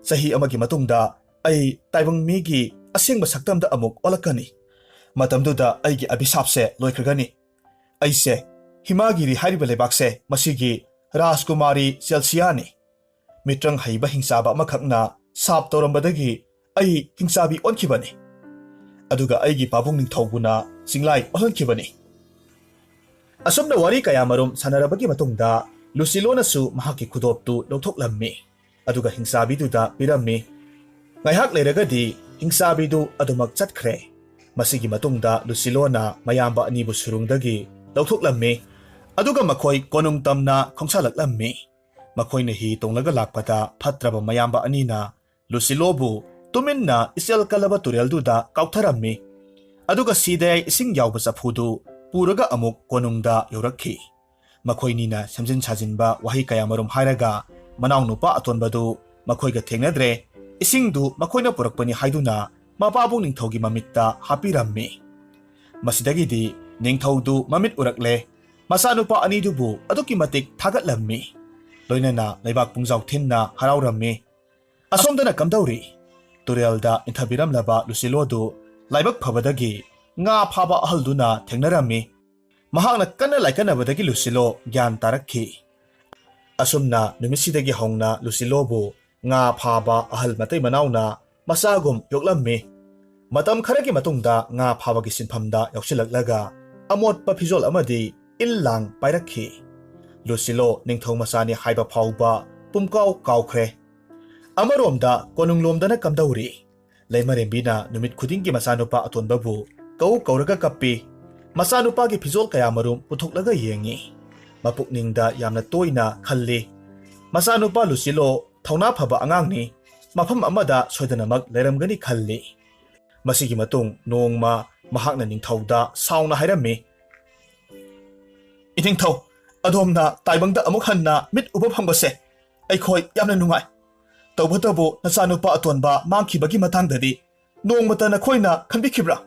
Sahi amagi matungda ai taibang migi asengba saktamda amuk olakani. Matamduda aigi abhisapse loikragani. Aise himagiri hariba leibakse masigi Rajkumari Celsiani. Mitrang haiba hingchaba amakhakna sap torambadagi ai hingchabi onkhibani. Aduga aigi pabung ningthaubuna singlai olhankibani. Asumna wari kaya marum sanarabagi matungda Lucilona su mahaki khudoptu lawthoklammi. Aduga hingchabiduda pirammi. Ngaihak leiragadi hingchabidu adumak chatkre. Masigi matungda Lucilona mayamba anibu surungdagi lawthoklammi. Aduga makhoi konungtamna khongsalaklammi. Makhoina hi tonglaga lakpata phatraba mayamba anina Lucilobu tuminna isel kalaba turelduda kautharammi. Aduga sidayay ising yauba chaphudu puraga amuk konungda yorakhi. Makhoinina samjin sajinba wahi kaya marum hairaga manau nupa atonbadu makhoiga thengnadre isingdu makhoina purakpani haiduna mapabung ningthougi mamitta hapirammi. Masidagidi ningthoudu mamit urakle masanupa anidubu aduki matik thagatlammi. Loinana leibak pungjau thinna haraurammi. Asomdana kamdauri Turelda inthabiramlaba Lucilodu laibak phabadagi nga phaba ahalduna thengnarammi. Mahakna kanna laikanabadagi Lucilo gyan tarakhi. ꯑꯁꯨꯝꯅ ꯅꯨꯃꯤꯠꯁꯤꯗꯒꯤ ꯍꯧꯅ ꯂꯨꯁꯤꯂꯣꯕꯨ ꯉꯥ ꯐꯥꯕ ꯑꯍꯜ ꯃꯇꯩ ꯃꯅꯥꯎꯅ ꯃꯆꯥꯒꯨꯝ ꯌꯣꯛꯂꯝꯃꯤ꯫ ꯃꯇꯝ ꯈꯔꯒꯤ ꯃꯇꯨꯡꯗ ꯉꯥ ꯐꯥꯕꯒꯤ ꯁꯤꯟꯐꯝꯗ ꯌꯥꯎꯁꯤꯜꯂꯛꯂꯒ ꯑꯃꯣꯠꯄ ꯐꯤꯖꯣꯜ ꯑꯃꯗꯤ ꯏꯜ ꯂꯥꯡ ꯄꯥꯏꯔꯛꯈꯤ꯫ ꯂꯨꯁꯤꯂꯣ ꯅꯤꯡꯊꯧ ꯃꯆꯥꯅꯤ ꯍꯥꯏꯕ ꯐꯥꯎꯕ ꯄꯨꯝꯀꯥꯎ ꯀꯥꯎꯈ꯭ꯔꯦ꯫ ꯑꯃꯔꯣꯝꯗ ꯀꯣꯅꯨꯡꯂꯣꯝꯗꯅ ꯀꯝꯗꯧꯔꯤ? ꯂꯩꯃꯔꯦꯝꯕꯤꯅ ꯅꯨꯃꯤꯠ ꯈꯨꯗꯤꯡꯒꯤ ꯃꯆꯥꯅꯨꯄꯥ ꯑꯇꯣꯟꯕꯕꯨ ꯀꯧꯔꯒ ꯀꯞꯄꯤ꯫ ꯃꯆꯥꯅꯨꯄꯥꯒꯤ ꯐꯤꯖꯣꯜ ꯀꯌꯥꯃꯔꯨꯝ ꯄꯨꯊꯣꯛꯂꯒ ꯌꯦꯡꯉꯤ꯫ ꯃꯄꯨꯛꯅꯤꯡꯗ ꯌꯥꯝꯅ ꯇꯣꯏꯅ ꯈꯜꯂꯤ꯫ ꯃꯆꯥꯅꯨꯄꯥ ꯂꯨꯁꯤꯂꯣ ꯊꯧꯅꯥ ꯐꯕ ꯑꯉꯥꯡꯅꯤ, ꯃꯐꯝ ꯑꯃꯗ ꯁꯣꯏꯗꯅꯃꯛ ꯂꯩꯔꯝꯒꯅꯤ ꯈꯜꯂꯤ꯫ ꯃꯁꯤꯒꯤ ꯃꯇꯨꯡ ꯅꯣꯡꯃ ꯃꯍꯥꯛꯅ ꯅꯤꯡꯊꯧꯗ ꯁꯥꯎꯅ ꯍꯥꯏꯔꯝꯃꯤ, "ꯏꯅꯤꯡꯊꯧ, ꯑꯗꯣꯝꯅ ꯇꯥꯏꯕꯪꯗ ꯑꯃꯨꯛ ꯍꯟꯅ ꯃꯤꯠ ꯎꯕ ꯐꯪꯕꯁꯦ ꯑꯩꯈꯣꯏ ꯌꯥꯝꯅ ꯅꯨꯡꯉꯥꯏ꯫ ꯇꯧꯕꯇꯕꯨ ꯅꯆꯥꯅꯨꯄꯥ ꯑꯇꯣꯟꯕ ꯃꯥꯡꯈꯤꯕꯒꯤ ꯃꯇꯥꯡꯗꯗꯤ ꯅꯣꯡꯃꯇ ꯅꯈꯣꯏꯅ ꯈꯟꯕꯤꯈꯤꯕ꯭ꯔꯥ?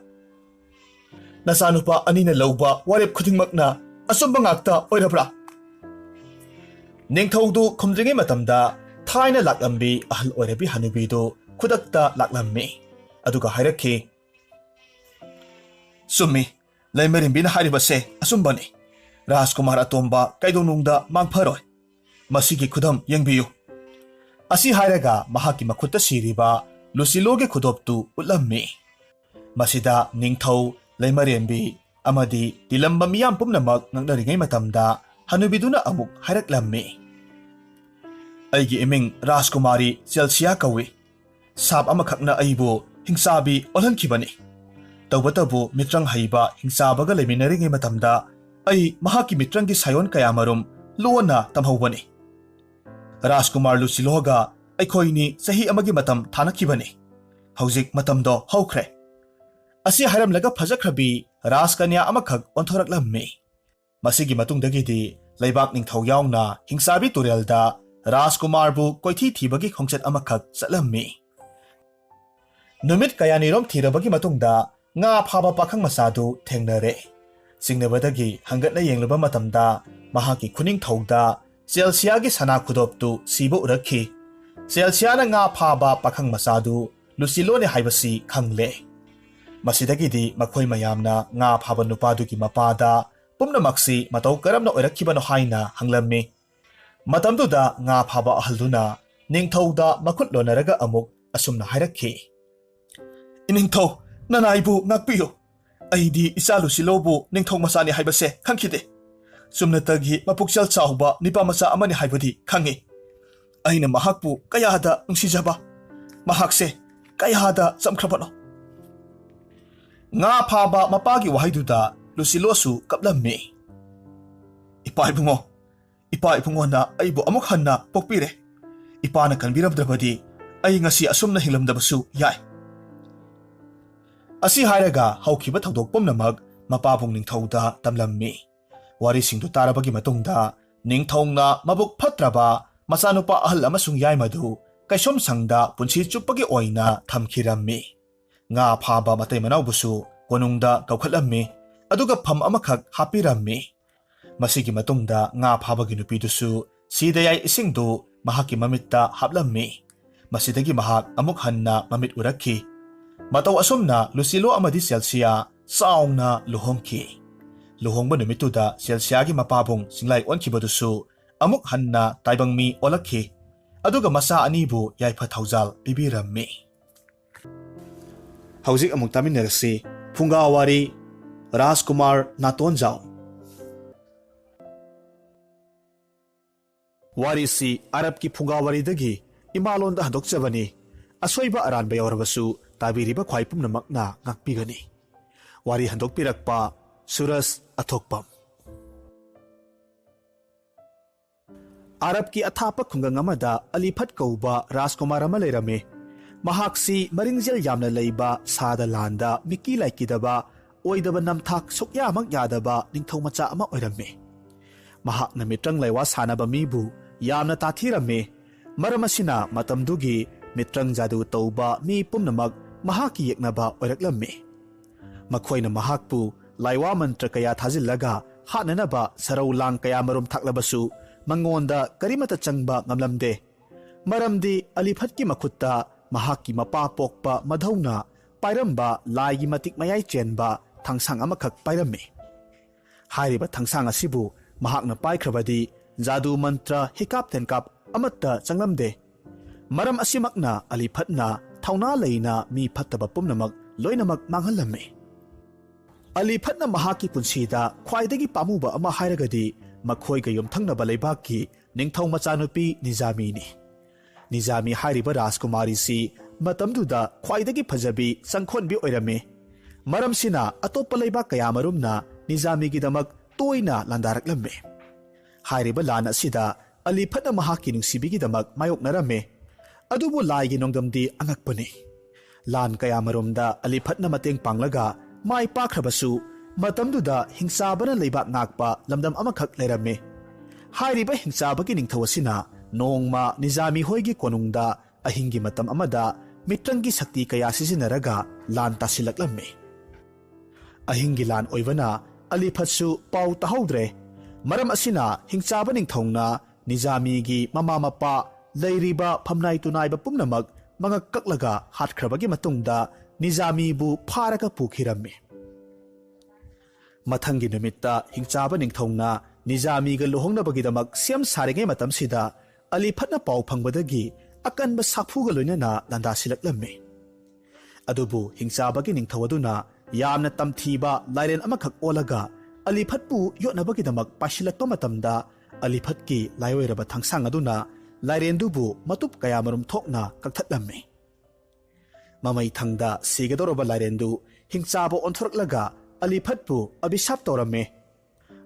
ꯅꯆꯥꯅꯨꯄꯥ ꯑꯅꯤꯅ ꯂꯧꯕ ꯋꯥꯔꯦꯞ ꯈꯨꯗꯤꯡꯃꯛꯅ ꯑꯆꯨꯝꯕ ꯉꯥꯛꯇ ꯑꯣꯏꯔꯕ꯭ꯔꯥ?" ꯅꯤꯡꯊꯧꯗꯨ ꯈꯨꯝꯗ꯭ꯔꯤꯉꯩ ꯃꯇꯝꯗ ꯊꯥꯏꯅ ꯂꯥꯛꯂꯝꯕꯤ ꯑꯍꯜ ꯑꯣꯏꯔꯕꯤ ꯍꯅꯨꯕꯤꯗꯨ ꯈꯨꯗꯛꯇ ꯂꯥꯛꯂꯝꯃꯤ꯫ ꯑꯗꯨꯒ ꯍꯥꯏꯔꯛꯈꯤ, "ꯆꯨꯝꯃꯤ, ꯂꯩꯃꯔꯦꯝꯕꯤꯅ ꯍꯥꯏꯔꯤꯕꯁꯦ ꯑꯆꯨꯝꯕꯅꯤ꯫ ꯔꯥꯖꯀꯨꯃꯥꯔ ꯑꯇꯣꯝꯕ ꯀꯩꯗꯧꯅꯨꯡꯗ ꯃꯥꯡꯐꯔꯣꯏ꯫ ꯃꯁꯤꯒꯤ ꯈꯨꯗꯝ ꯌꯦꯡꯕꯤꯌꯨ." ꯑꯁꯤ ꯍꯥꯏꯔꯒ ꯃꯍꯥꯛꯀꯤ ꯃꯈꯨꯠꯇ ꯁꯤꯔꯤꯕ ꯂꯨꯁꯤꯂꯣꯒꯤ ꯈꯨꯗꯣꯞꯇꯨ ꯎꯠꯂꯝꯃꯤ꯫ ꯃꯁꯤꯗ ꯅꯤꯡꯊꯧ, ꯂꯩꯃꯔꯦꯝꯕꯤ ꯑꯃꯗꯤ ꯇꯤꯜꯂꯝꯕ ꯃꯤꯌꯥꯝ ꯄꯨꯝꯅꯃꯛ ꯉꯛꯅꯔꯤꯉꯩ ꯃꯇꯝꯗ ꯍꯅꯨꯕꯤꯗꯨꯅ ꯑꯃꯨꯛ ꯍꯥꯏꯔꯛꯂꯝꯃꯤ, "ꯑꯩꯒꯤ ꯏꯃꯤꯡ ꯔꯥꯖꯀꯨꯃꯥꯔꯤ ꯆꯦꯜꯁꯤꯌꯥ ꯀꯧꯏ꯫ ꯁꯥꯞ ꯑꯃꯈꯛꯅ ꯑꯩꯕꯨ ꯍꯤꯡꯆꯥꯕꯤ ꯑꯣꯜꯍꯟꯈꯤꯕꯅꯤ꯫ ꯇꯧꯕꯇꯕꯨ ꯃꯤꯇ꯭ꯔꯪ ꯍꯩꯕ ꯍꯤꯡꯆꯥꯕꯒ ꯂꯩꯃꯤꯟꯅꯔꯤꯉꯩ ꯃꯇꯝꯗ ꯑꯩ ꯃꯍꯥꯛꯀꯤ ꯃꯤꯇ꯭ꯔꯪꯒꯤ ꯁꯥꯌꯣꯟ ꯀꯌꯥꯃꯔꯨꯝ ꯂꯣꯟꯅ ꯇꯝꯍꯧꯕꯅꯤ꯫ ꯔꯥꯖꯀꯨꯃꯥꯔ ꯂꯨꯁꯤꯂꯣꯒ ꯑꯩꯈꯣꯏꯅꯤ ꯆꯍꯤ ꯑꯃꯒꯤ ꯃꯇꯝ ꯊꯥꯅꯈꯤꯕꯅꯤ꯫ ꯍꯧꯖꯤꯛ ꯃꯇꯝꯗꯣ ꯍꯧꯈ꯭ꯔꯦ." ꯑꯁꯤ ꯍꯥꯏꯔꯝꯂꯒ ꯐꯖꯈ꯭ꯔꯕꯤ ꯔꯥꯖꯀꯟꯌꯥ ꯑꯃꯈꯛ ꯑꯣꯟꯊꯣꯔꯛꯂꯝꯃꯤ꯫ ꯃꯁꯤꯒꯤ ꯃꯇꯨꯡꯗꯒꯤꯗꯤ ꯂꯩꯕꯥꯛ ꯅꯤꯡꯊꯧ ꯌꯥꯎꯅ ꯍꯤꯡꯆꯥꯕꯤ ꯇꯨꯔꯦꯜꯗ ꯔꯥꯖꯀꯨꯃꯥꯔꯕꯨ ꯀꯣꯏꯊꯤ ꯊꯤꯕꯒꯤ ꯈꯣꯡꯆꯠ ꯑꯃꯈꯛ ꯆꯠꯂꯝꯃꯤ꯫ ꯅꯨꯃꯤꯠ ꯀꯌꯥꯅꯤꯔꯣꯝ ꯊꯤꯔꯕꯒꯤ ꯃꯇꯨꯡꯗ ꯉꯥ ꯐꯥꯕ ꯄꯥꯈꯪ ꯃꯆꯥꯗꯨ ꯊꯦꯡꯅꯔꯦ꯫ ꯆꯤꯡꯅꯕꯗꯒꯤ ꯍꯪꯒꯠꯅ ꯌꯦꯡꯂꯨꯕ ꯃꯇꯝꯗ ꯃꯍꯥꯛꯀꯤ ꯈꯨꯅꯤꯡꯊꯧꯗ ꯆꯦꯜꯁꯤꯌꯥꯒꯤ ꯁꯅꯥ ꯈꯨꯗꯣꯞꯇꯨ ꯁꯤꯕ ꯎꯔꯛꯈꯤ꯫ ꯆꯦꯜꯁꯤꯌꯥꯅ ꯉꯥ ꯐꯥꯕ ꯄꯥꯈꯪ ꯃꯆꯥꯗꯨ ꯂꯨꯁꯤꯂꯣꯅꯤ ꯍꯥꯏꯕꯁꯤ ꯈꯪꯂꯦ꯫ ꯃꯁꯤꯗꯒꯤꯗꯤ ꯃꯈꯣꯏ ꯃꯌꯥꯝꯅ ꯉꯥ ꯐꯥꯕ ꯅꯨꯄꯥꯗꯨꯒꯤ ꯃꯄꯥꯗ ꯄꯨꯝꯅꯃꯛꯁꯤ ꯃꯇꯧ ꯀꯔꯝꯅ ꯑꯣꯏꯔꯛꯈꯤꯕꯅꯣ ꯍꯥꯏꯅ ꯍꯪꯂꯝꯃꯤ꯫ ꯃꯇꯝꯗꯨꯗ ꯉꯥ ꯐꯥꯕ ꯑꯍꯜꯗꯨꯅ ꯅꯤꯡꯊꯧꯗ ꯃꯈꯨꯠ ꯂꯣꯟꯅꯔꯒ ꯑꯃꯨꯛ ꯑꯁꯨꯝꯅ ꯍꯥꯏꯔꯛꯈꯤ, "ꯏꯅꯤꯡꯊꯧ, ꯅꯅꯥꯏꯕꯨ ꯉꯥꯛꯄꯤꯌꯨ꯫ ꯑꯩꯗꯤ ꯏꯆꯥ ꯂꯨꯁꯤꯂꯣꯕꯨ ꯅꯤꯡꯊꯧ ꯃꯆꯥꯅꯤ ꯍꯥꯏꯕꯁꯦ ꯈꯪꯈꯤꯗꯦ꯫ ꯆꯨꯝꯅꯇꯒꯤ ꯃꯄꯨꯛꯆꯦꯜ ꯆꯥꯎꯕ ꯅꯤꯄꯥ ꯃꯆꯥ ꯑꯃꯅꯤ ꯍꯥꯏꯕꯗꯤ ꯈꯪꯉꯤ꯫ ꯑꯩꯅ ꯃꯍꯥꯛꯄꯨ ꯀꯌꯥꯗ ꯅꯨꯡꯁꯤꯖꯕ, ꯃꯍꯥꯛꯁꯦ ꯀꯌꯥꯗ ꯆꯝꯈ꯭ꯔꯕꯅꯣ." ꯉꯥ ꯐꯥꯕ ꯃꯄꯥꯒꯤ ꯋꯥꯍꯩꯗꯨꯗ ꯂꯨꯁꯤꯂꯣꯁꯨ ꯀꯞꯂꯝꯃꯤ꯫ "ꯏꯄꯥ ꯏꯕꯨꯡꯉꯣꯅ ꯑꯩꯕꯨ ꯑꯃꯨꯛ ꯍꯟꯅ ꯄꯣꯛꯄꯤꯔꯦ꯫ ꯏꯄꯥꯅ ꯀꯟꯕꯤꯔꯝꯗ꯭ꯔꯕꯗꯤ ꯑꯩ ꯉꯁꯤ ꯑꯁꯨꯝꯅ ꯍꯤꯡꯂꯝꯗꯕꯁꯨ ꯌꯥꯏ." ꯑꯁꯤ ꯍꯥꯏꯔꯒ ꯍꯧꯈꯤꯕ ꯊꯧꯗꯣꯛ ꯄꯨꯝꯅꯃꯛ ꯃꯄꯥꯕꯨꯡ ꯅꯤꯡꯊꯧꯗ ꯇꯝꯂꯝꯃꯤ꯫ ꯋꯥꯔꯤꯁꯤꯡꯗꯨ ꯇꯥꯔꯕꯒꯤ ꯃꯇꯨꯡꯗ ꯅꯤꯡꯊꯧꯅ ꯃꯕꯨꯛ ꯐꯠꯇ꯭ꯔꯕ ꯃꯆꯥꯅꯨꯄꯥ ꯑꯍꯜ ꯑꯃꯁꯨꯡ ꯌꯥꯏꯃꯗꯨ ꯀꯩꯁꯨꯝꯁꯪꯗ ꯄꯨꯟꯁꯤ ꯆꯨꯞꯄꯒꯤ ꯑꯣꯏꯅ ꯊꯝꯈꯤꯔꯝꯃꯤ꯫ ꯉꯥ ꯐꯥꯕ ꯃꯇꯩ ꯃꯅꯥꯎꯕꯨꯁꯨ ꯀꯣꯅꯨꯡꯗ ꯀꯧꯈꯠꯂꯝꯃꯤ, ꯑꯗꯨꯒ ꯐꯝ ꯑꯃꯈꯛ ꯍꯥꯞꯄꯤꯔꯝꯃꯤ꯫ ꯃꯁꯤꯒꯤ ꯃꯇꯨꯡꯗ ꯉꯥ ꯐꯥꯕꯒꯤ ꯅꯨꯄꯤꯗꯨꯁꯨ ꯁꯤꯗꯌꯥꯏ ꯏꯁꯤꯡꯗꯨ ꯃꯍꯥꯛꯀꯤ ꯃꯃꯤꯠꯇ ꯍꯥꯞꯂꯝꯃꯤ꯫ ꯃꯁꯤꯗꯒꯤ ꯃꯍꯥꯛ ꯑꯃꯨꯛ ꯍꯟꯅ ꯃꯃꯤꯠ ꯎꯔꯛꯈꯤ꯫ ꯃꯇꯧ ꯑꯁꯨꯝꯅ ꯂꯨꯁꯤꯂꯣ ꯑꯃꯗꯤ ꯆꯦꯜꯁꯤꯌꯥ ꯆꯥꯎꯅ ꯂꯨꯍꯣꯡꯈꯤ꯫ ꯂꯨꯍꯣꯡꯕ ꯅꯨꯃꯤꯠꯇꯨꯗ ꯆꯦꯜꯁꯤꯌꯥꯒꯤ ꯃꯄꯥꯕꯨꯡ ꯆꯤꯡꯂꯥꯏ ꯑꯣꯟꯈꯤꯕꯗꯨꯁꯨ ꯑꯃꯨꯛ ꯍꯟꯅ ꯇꯥꯏꯕꯪ ꯃꯤ ꯑꯣꯜꯂꯛꯈꯤ, ꯑꯗꯨꯒ ꯃꯆꯥ ꯑꯅꯤꯕꯨ ꯌꯥꯏꯐ ꯊꯧꯖꯥꯜ ꯄꯤꯕꯤꯔꯝꯃꯤ꯫ ꯍꯧꯖꯤꯛ ꯑꯃꯨꯛ ꯇꯥꯃꯤꯟꯅꯔꯁꯤ ꯐꯨꯡꯒꯥꯋꯥꯔꯤ ꯔꯥꯖꯀꯨꯃꯥꯔ ꯅꯥꯇꯣꯟꯖꯥꯎ꯫ ꯋꯥꯔꯤꯁꯤ ꯑꯔꯕꯀꯤ ꯐꯨꯡꯒꯥꯋꯥꯔꯤꯗꯒꯤ ꯏꯃꯥꯂꯣꯟꯗ ꯍꯟꯗꯣꯛꯆꯕꯅꯤ꯫ ꯑꯁꯣꯏꯕ ꯑꯔꯥꯟꯕ ꯌꯥꯎꯔꯕꯁꯨ ꯇꯥꯕꯤꯔꯤꯕ ꯈ꯭ꯋꯥꯏ ꯄꯨꯝꯅꯃꯛꯅ ꯉꯥꯛꯄꯤꯒꯅꯤ꯫ ꯋꯥꯔꯤ ꯍꯟꯗꯣꯛꯄꯤꯔꯛꯄ ꯁꯨꯔꯁ ꯑꯊꯣꯛꯄꯝ꯫ ꯑꯔꯕꯀꯤ ꯑꯊꯥꯞꯄ ꯈꯨꯡꯒꯪ ꯑꯃꯗ ꯑꯂꯤꯐꯠ ꯀꯧꯕ ꯔꯥꯖꯀꯨꯃꯥꯔ ꯑꯃ ꯂꯩꯔꯝꯃꯤ꯫ ꯃꯍꯥꯛꯁꯤ ꯃꯔꯤꯡꯖꯦꯜ ꯌꯥꯝꯅ ꯂꯩꯕ ꯁꯥꯗ ꯂꯥꯟꯗ ꯃꯤꯀꯤ ꯂꯥꯏꯀꯤꯗꯕ ꯑꯣꯏꯗꯕ ꯅꯝꯊꯥꯛ ꯁꯨꯛꯌꯥꯃꯛ ꯌꯥꯗꯕ ꯅꯤꯡꯊꯧ ꯃꯆꯥ ꯑꯃ ꯑꯣꯏꯔꯝꯃꯤ꯫ ꯃꯍꯥꯛꯅ ꯃꯤꯇ꯭ꯔꯪ ꯂꯩꯋꯥ ꯁꯥꯟꯅꯕ ꯃꯤꯕꯨ ꯌꯥꯝꯅ ꯇꯥꯊꯤꯔꯝꯃꯤ꯫ ꯃꯔꯝ ꯑꯁꯤꯅ ꯃꯇꯝꯗꯨꯒꯤ ꯃꯤꯇ꯭ꯔꯪ ꯖꯥꯗꯨ ꯇꯧꯕ ꯃꯤ ꯄꯨꯝꯅꯃꯛ ꯃꯍꯥꯛꯀꯤ ꯌꯦꯛꯅꯕ ꯑꯣꯏꯔꯛꯂꯝꯃꯤ꯫ ꯃꯈꯣꯏꯅ ꯃꯍꯥꯛꯄꯨ ꯂꯥꯏꯋꯥ ꯃꯟꯇ꯭ꯔ ꯀꯌꯥ ꯊꯥꯖꯤꯜꯂꯒ ꯍꯥꯠꯅꯅꯕ ꯁꯔꯧ ꯂꯥꯡ ꯀꯌꯥꯃꯔꯨꯝ ꯊꯥꯛꯂꯕꯁꯨ ꯃꯉꯣꯟꯗ ꯀꯔꯤꯃꯠꯇ ꯆꯪꯕ ꯉꯝꯂꯝꯗꯦ꯫ ꯃꯔꯝꯗꯤ ꯑꯂꯤꯐꯠꯀꯤ ꯃꯈꯨꯠꯇ ꯃꯍꯥꯛꯀꯤ ꯃꯄꯥ ꯄꯣꯛꯄ ꯃꯙꯧꯅ ꯄꯥꯏꯔꯝꯕ ꯂꯥꯏꯒꯤ ꯃꯇꯤꯛ ꯃꯌꯥꯏ ꯆꯦꯟꯕ ꯊꯥꯡꯁꯥꯡ ꯑꯃꯈꯛ ꯄꯥꯏꯔꯝꯃꯤ꯫ ꯍꯥꯏꯔꯤꯕ ꯊꯥꯡꯁꯥꯡ ꯑꯁꯤꯕꯨ ꯃꯍꯥꯛꯅ ꯄꯥꯏꯈ꯭ꯔꯕꯗꯤ jadu mantra hikap tenkap amatta changlamde maram asimakna aliphatna thauna leina mi phattaba pumnamak loinamak manghalame aliphatna mahaki punsida khwaidagi pamuba ama hairagadi makhoi ga yomthangnaba leibaki ningthou machanupi nizami ni nizami hairiba rajkumari si matamduda khwaidagi phajabi changkhonbi oirame maram sina atopa leibak kaya marumna nizami gi damak toina landaraklamme hairiba lana sida aliphatna mahaki nungsibi gi damak mayok narame adubu lai gi nongdamdi angakpani lan kaya marumda aliphatna mateng panglaga mai pakhrabasu matamduda hingchaba leibak ngakpa lamdam amakhak leirame hairiba hingchaba gi ningthou asina nongma nizami hoigi konungda ahingi matam amada mitrangi sakti kaya sisinaraga lan tasilaklamme ahingi lan oivana aliphatsu pau tahodre maram asina hingchaba ningthongna nizami gi mama mapa leiriba phamnai tunaiba pumnamak mangak kaklaga hatkrabagi matungda nizami bu pharaga pukhiramme mathangi numitta hingchaba ningthongna nizami ga luhongnabagidamak siam sarenge matam sida aliphatna pau phangbadagi akanba sakphuga loinana landa silaklamme adubu hingchabagi ningthou aduna yamna tamthiba lairen amakhak olaga aliphatpu yotnabagidamak pasilakpa matamda aliphatki laioiraba thangsang aduna lairendubu matup kayamarum thokna kakthatlamme mamai thangda sigadoroba lairendu hingchaba onthoraklaga aliphatpu abisap tawramme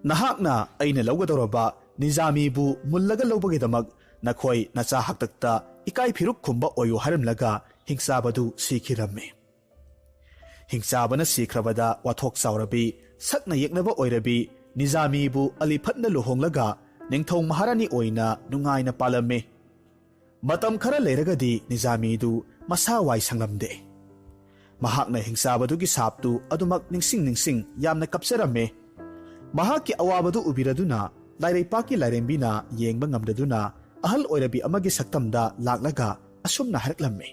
nahakna aina lawgadoroba nizami bu mullaga lawbagidamak nakhoi nacha haktakta ikai phiruk khumba oyu harimlaga hingchabadu sikhiramme hingchabana sikhrabada wathok chawrabi sakna yeknaba oirabi nizami bu aliphatna luhonglaga ningthou maharani oina nungaina palamme matam khara leiragadi nizami du masa wai sanglamde mahakna hingchabadugi saptu adumak ningsing yamna kapseramme mahaki awabadu ubiraduna laireipaki lairembina yengba ngamdaduna ahal oirabi amagi saktamda laklaga asumna haraklamme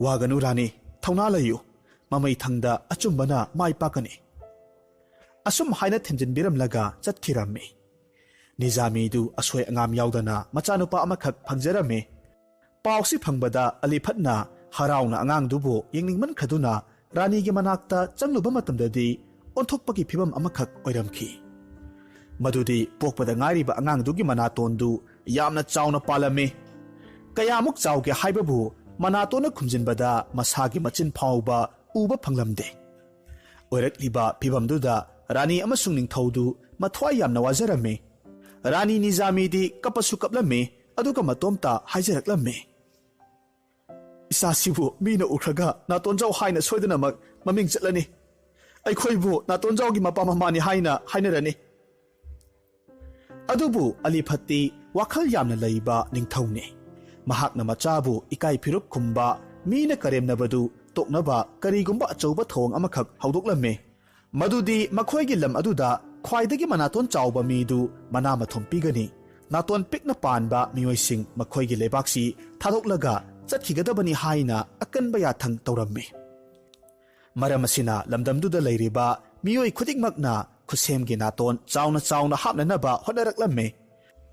waganu rani thauna layu mamai thangda achumbana mai pakani asum haina thenjinbiramlaga chatkiramme nizami du asoi angam yaudana machanupa amakhak phangjaramme pausi phangbada aliphatna harauna angang dubu yengningman khaduna rani gi manakta changluba matamdadi onthokpagi phibam amakhak oiramki madudi pokpada ngairiba angang dugi manatondu yamna chauna palame kayamuk chauge haibabu manatona khumjinbada masagi machin phauba uba phanglamde oirakliba phibamduda rani amasung ningthoudu mathwai yamna wazarame rani nizami di kapasu kaplame aduga matomta haijaraklamme isasibu mina ukhraga natonjao haina soidanamak maming chatlani aikhoibu natonjao gi mapa mamani haina hainarani adubu aliphatti wakhal yamna leiba ningthoune mahakna machabu ikai phirup khumba mina karemnabadu toknaba karigumba achauba thong amakhak haudoklamme madudi makhoigi lam aduda khwaidagi manaton chawba midu manama thompigani naton pikna panba miyoising makhoigi lebaksi thadoklaga chatkigadabani haina akanba yathang tawramme maramasina lamdamduda leiriba miyoi khudikmakna khusemgi naton chauna hapnanaba hodaraklamme